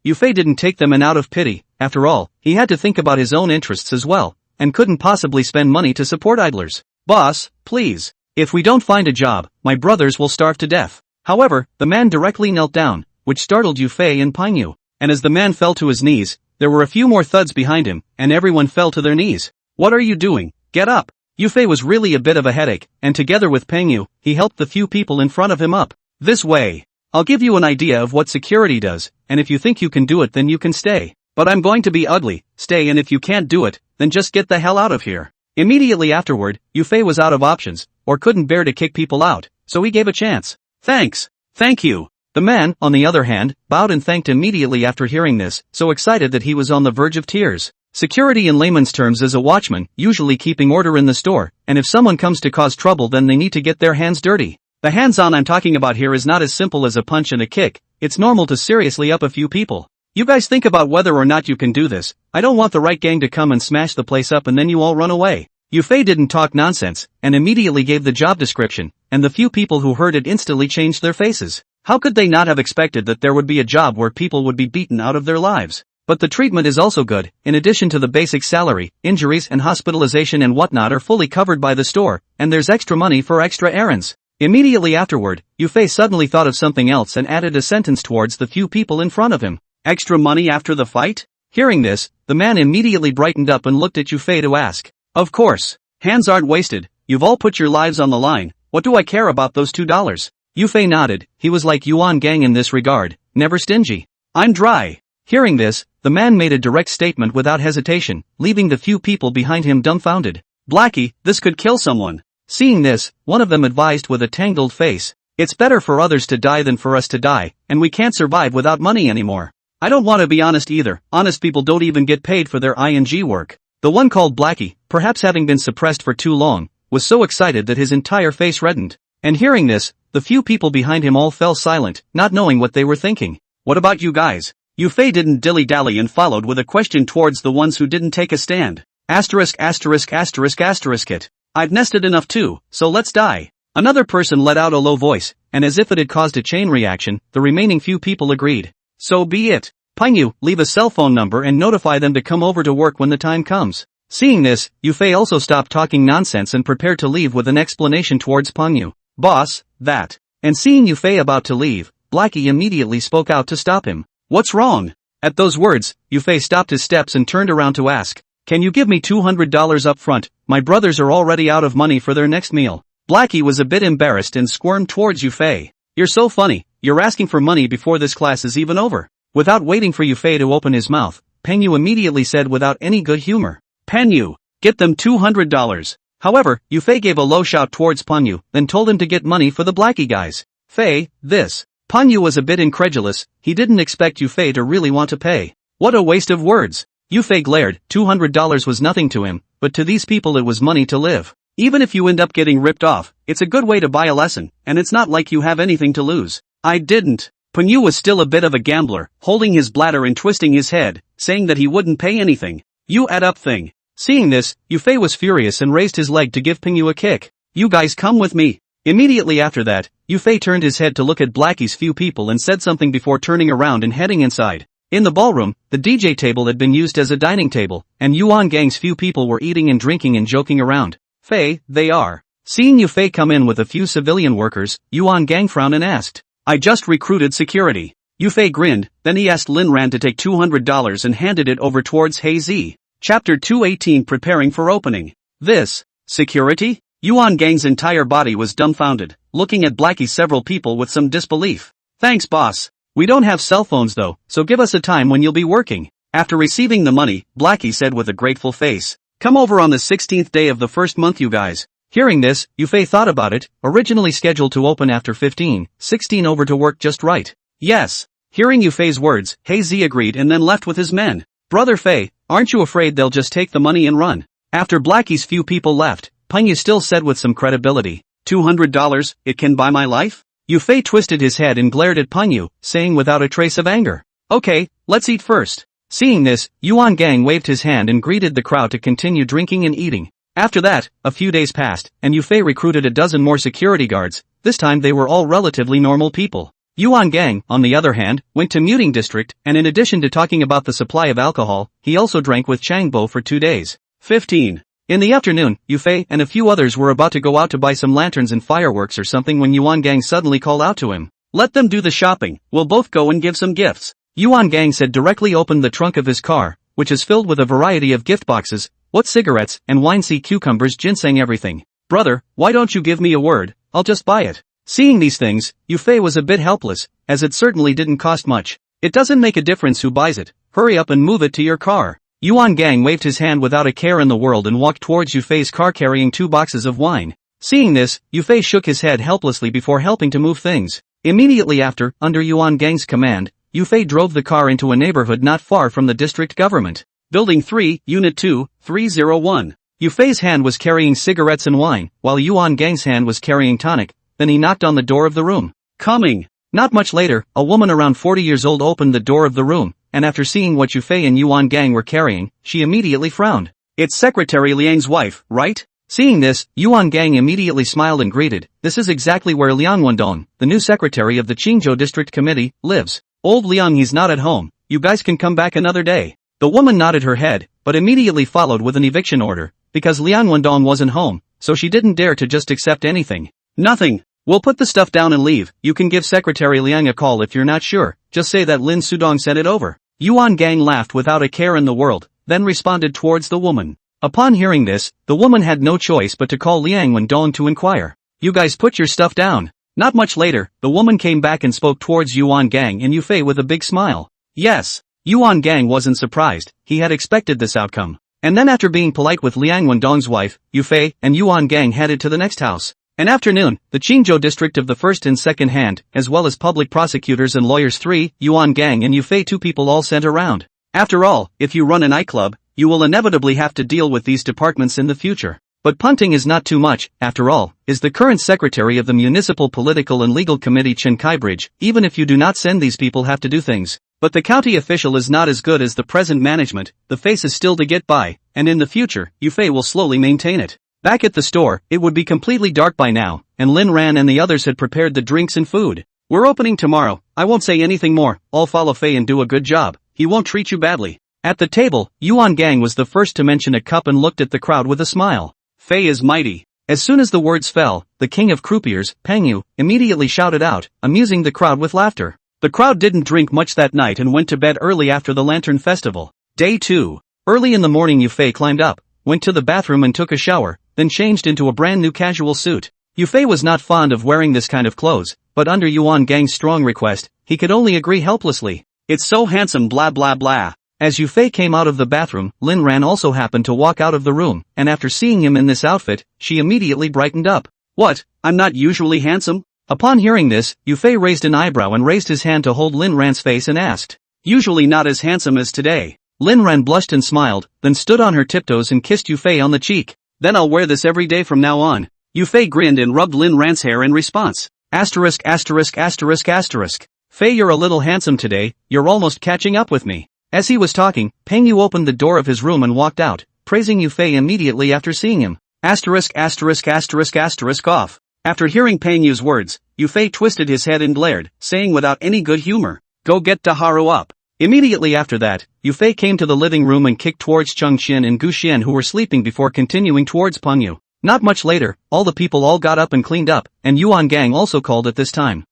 Yu Fei didn't take them in out of pity. After all, he had to think about his own interests as well, and couldn't possibly spend money to support idlers. "Boss, please. If we don't find a job, my brothers will starve to death." However, the man directly knelt down, which startled Yu Fei and Peng Yu, and as the man fell to his knees, there were a few more thuds behind him, and everyone fell to their knees. "What are you doing? Get up." Yu Fei was really a bit of a headache, and together with Peng Yu, he helped the few people in front of him up. "This way. I'll give you an idea of what security does, and if you think you can do it then you can stay. But I'm going to be ugly, stay, and if you can't do it, then just get the hell out of here." Immediately afterward, Yu Fei was out of options, or couldn't bear to kick people out, so he gave a chance. "Thanks. Thank you." The man, on the other hand, bowed and thanked immediately after hearing this, so excited that he was on the verge of tears. Security in layman's terms is a watchman, usually keeping order in the store, and if someone comes to cause trouble then they need to get their hands dirty. The hands-on I'm talking about here is not as simple as a punch and a kick, it's normal to seriously up a few people. You guys think about whether or not you can do this. I don't want the right gang to come and smash the place up and then you all run away. Yu Fei didn't talk nonsense, and immediately gave the job description, and the few people who heard it instantly changed their faces. How could they not have expected that there would be a job where people would be beaten out of their lives? But the treatment is also good. In addition to the basic salary, injuries and hospitalization and whatnot are fully covered by the store, and there's extra money for extra errands. Immediately afterward, Yufei suddenly thought of something else and added a sentence towards the few people in front of him. Extra money after the fight? Hearing this, the man immediately brightened up and looked at Yufei to ask. Of course. Hands aren't wasted, you've all put your lives on the line, what do I care about those $2? Yufei nodded. He was like Yuan Gang in this regard, never stingy. I'm dry. Hearing this, the man made a direct statement without hesitation, leaving the few people behind him dumbfounded. Blackie, this could kill someone. Seeing this, one of them advised with a tangled face. It's better for others to die than for us to die, and we can't survive without money anymore. I don't want to be honest either, honest people don't even get paid for their ing work. The one called Blackie, perhaps having been suppressed for too long, was so excited that his entire face reddened. And hearing this, the few people behind him all fell silent, not knowing what they were thinking. What about you guys? Yufei didn't dilly-dally and followed with a question towards the ones who didn't take a stand. Asterisk asterisk asterisk asterisk it. I've nested enough too, so let's die. Another person let out a low voice, and as if it had caused a chain reaction, the remaining few people agreed. So be it. Pingyu, leave a cell phone number and notify them to come over to work when the time comes. Seeing this, Yufei also stopped talking nonsense and prepared to leave with an explanation towards Pingyu. Boss, that. And seeing Yufei about to leave, Blackie immediately spoke out to stop him. What's wrong? At those words, Yufei stopped his steps and turned around to ask. Can you give me $200 up front? My brothers are already out of money for their next meal. Blackie was a bit embarrassed and squirmed towards Yufei. You're so funny, you're asking for money before this class is even over. Without waiting for Yufei to open his mouth, Pengyu immediately said without any good humor. Pengyu, get them $200. However, Yufei gave a low shout towards Pengyu, then told him to get money for the Blackie guys. Fei, this. Pengyu was a bit incredulous, he didn't expect Yufei to really want to pay. What a waste of words. Yufei glared, $200 was nothing to him, but to these people it was money to live. Even if you end up getting ripped off, it's a good way to buy a lesson, and it's not like you have anything to lose. I didn't. Pengyu was still a bit of a gambler, holding his bladder and twisting his head, saying that he wouldn't pay anything. You add up thing. Seeing this, Yufei was furious and raised his leg to give Pengyu a kick. You guys come with me. Immediately after that, Yufei turned his head to look at Blackie's few people and said something before turning around and heading inside. In the ballroom, the DJ table had been used as a dining table, and Yuan Gang's few people were eating and drinking and joking around. Fei, they are. Seeing Yufei come in with a few civilian workers, Yuan Gang frowned and asked. I just recruited security. Yufei grinned, then he asked Lin Ran to take $200 and handed it over towards Hei Zi. Chapter 218 Preparing for Opening. This. Security? Yuan Gang's entire body was dumbfounded, looking at Blackie several people with some disbelief. Thanks boss. We don't have cell phones though, so give us a time when you'll be working. After receiving the money, Blackie said with a grateful face. Come over on the 16th day of the first month you guys. Hearing this, Yufei thought about it, originally scheduled to open after 16 over to work just right. Yes. Hearing Yufei's words, Hei Zi agreed and then left with his men. Brother Fei, aren't you afraid they'll just take the money and run? After Blackie's few people left, Pengyu still said with some credibility. $200, it can buy my life? Yufei twisted his head and glared at Pengyu, saying without a trace of anger. Okay, let's eat first. Seeing this, Yuan Gang waved his hand and greeted the crowd to continue drinking and eating. After that, a few days passed, and Yufei recruited a dozen more security guards. This time they were all relatively normal people. Yuan Gang, on the other hand, went to Muting District, and in addition to talking about the supply of alcohol, he also drank with Changbo for 2 days. 15. In the afternoon, Yufei and a few others were about to go out to buy some lanterns and fireworks or something when Yuan Gang suddenly called out to him. Let them do the shopping, we'll both go and give some gifts. Yuan Gang said directly opened the trunk of his car, which is filled with a variety of gift boxes, what cigarettes, and wine, sea cucumbers, ginseng, everything. Brother, why don't you give me a word, I'll just buy it. Seeing these things, Yufei was a bit helpless, as it certainly didn't cost much. It doesn't make a difference who buys it, hurry up and move it to your car. Yuan Gang waved his hand without a care in the world and walked towards Yufei's car carrying 2 boxes of wine. Seeing this, Yufei shook his head helplessly before helping to move things. Immediately after, under Yuan Gang's command, Yufei drove the car into a neighborhood not far from the district government. Building 3, Unit 2, 301. Yufei's hand was carrying cigarettes and wine, while Yuan Gang's hand was carrying tonic, then he knocked on the door of the room. Coming. Not much later, a woman around 40 years old opened the door of the room, and after seeing what Yufei and Yuan Gang were carrying, she immediately frowned. It's Secretary Liang's wife, right? Seeing this, Yuan Gang immediately smiled and greeted, "This is exactly where Liang Wendong, the new secretary of the Qingzhou District Committee, lives. Old Liang, he's not at home, you guys can come back another day." The woman nodded her head, but immediately followed with an eviction order, because Liang Wendong wasn't home, so she didn't dare to just accept anything. "Nothing. We'll put the stuff down and leave. You can give Secretary Liang a call if you're not sure, just say that Lin Sudong sent it over." Yuan Gang laughed without a care in the world, then responded towards the woman. Upon hearing this, the woman had no choice but to call Liang Wendong to inquire. "You guys put your stuff down." Not much later, the woman came back and spoke towards Yuan Gang and Yufei with a big smile. Yes. Yuan Gang wasn't surprised, he had expected this outcome. And then after being polite with Liang Wendong's wife, Yufei, and Yuan Gang headed to the next house. An afternoon, the Qingzhou district of the first and second hand, as well as public prosecutors and lawyers 3, Yuan Gang and Yufei 2 people all sent around. After all, if you run a nightclub, you will inevitably have to deal with these departments in the future. But punting is not too much, after all, is the current secretary of the Municipal Political and Legal Committee Chen Kaibridge. Even if you do not send these people have to do things. But the county official is not as good as the present management, the face is still to get by, and in the future, Yufei will slowly maintain it. Back at the store, it would be completely dark by now, and Lin Ran and the others had prepared the drinks and food. "We're opening tomorrow, I won't say anything more, all follow Fei and do a good job, he won't treat you badly." At the table, Yuan Gang was the first to mention a cup and looked at the crowd with a smile. "Fei is mighty." As soon as the words fell, the king of croupiers, Peng Yu, immediately shouted out, amusing the crowd with laughter. The crowd didn't drink much that night and went to bed early after the Lantern Festival. Day 2. Early in the morning Yufei climbed up, went to the bathroom and took a shower, then changed into a brand new casual suit. Yufei was not fond of wearing this kind of clothes, but under Yuan Gang's strong request, he could only agree helplessly. "It's so handsome blah blah blah." As Yufei came out of the bathroom, Lin Ran also happened to walk out of the room, and after seeing him in this outfit, she immediately brightened up. "What, I'm not usually handsome?" Upon hearing this, Yufei raised an eyebrow and raised his hand to hold Lin Ran's face and asked, "Usually not as handsome as today." Lin Ran blushed and smiled, then stood on her tiptoes and kissed Yufei on the cheek. "Then I'll wear this every day from now on." Yufei grinned and rubbed Lin Ran's hair in response. Asterisk asterisk asterisk asterisk. "Fei, you're a little handsome today, you're almost catching up with me." As he was talking, Peng Yu opened the door of his room and walked out, praising Yufei immediately after seeing him. Asterisk asterisk asterisk asterisk off. After hearing Peng Yu's words, Yufei twisted his head and glared, saying without any good humor, "Go get Daharu up." Immediately after that, Yufei came to the living room and kicked towards Cheng Xian and Gu Xian who were sleeping before continuing towards Peng Yu. Not much later, all the people all got up and cleaned up, and Yuan Gang also called at this time.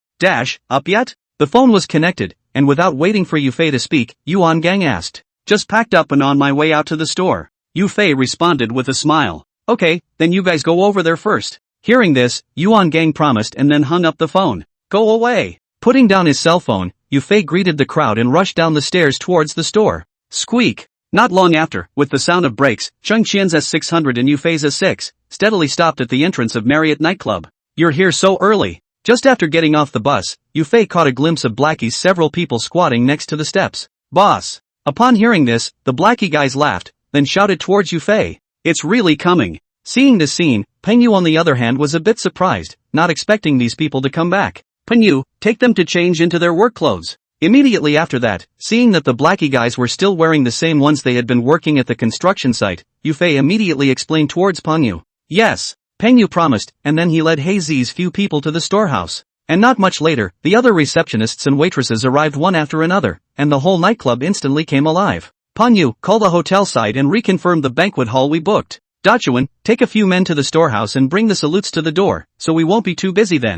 Up yet? The phone was connected, and without waiting for Yufei to speak, Yuan Gang asked. "Just packed up and on my way out to the store." Yufei responded with a smile. "Okay, then you guys go over there first." Hearing this, Yuan Gang promised and then hung up the phone. "Go away." Putting down his cell phone, Yufei greeted the crowd and rushed down the stairs towards the store. Squeak. Not long after, with the sound of brakes, Cheng Xian's S600 and Yufei's S6 steadily stopped at the entrance of Marriott nightclub. "You're here so early." Just after getting off the bus, Yufei caught a glimpse of Blackie's several people squatting next to the steps. "Boss." Upon hearing this, the Blackie guys laughed, then shouted towards Yufei, "It's really coming." Seeing this scene, Peng Yu on the other hand was a bit surprised, not expecting these people to come back. "Peng Yu, take them to change into their work clothes." Immediately after that, seeing that the Blackie guys were still wearing the same ones they had been working at the construction site, Yufei immediately explained towards Peng Yu. "Yes." Peng Yu promised, and then he led Heizi's few people to the storehouse. And not much later, the other receptionists and waitresses arrived one after another, and the whole nightclub instantly came alive. "Peng Yu, call the hotel site and reconfirm the banquet hall we booked. Dachuan, take a few men to the storehouse and bring the salutes to the door, so we won't be too busy then."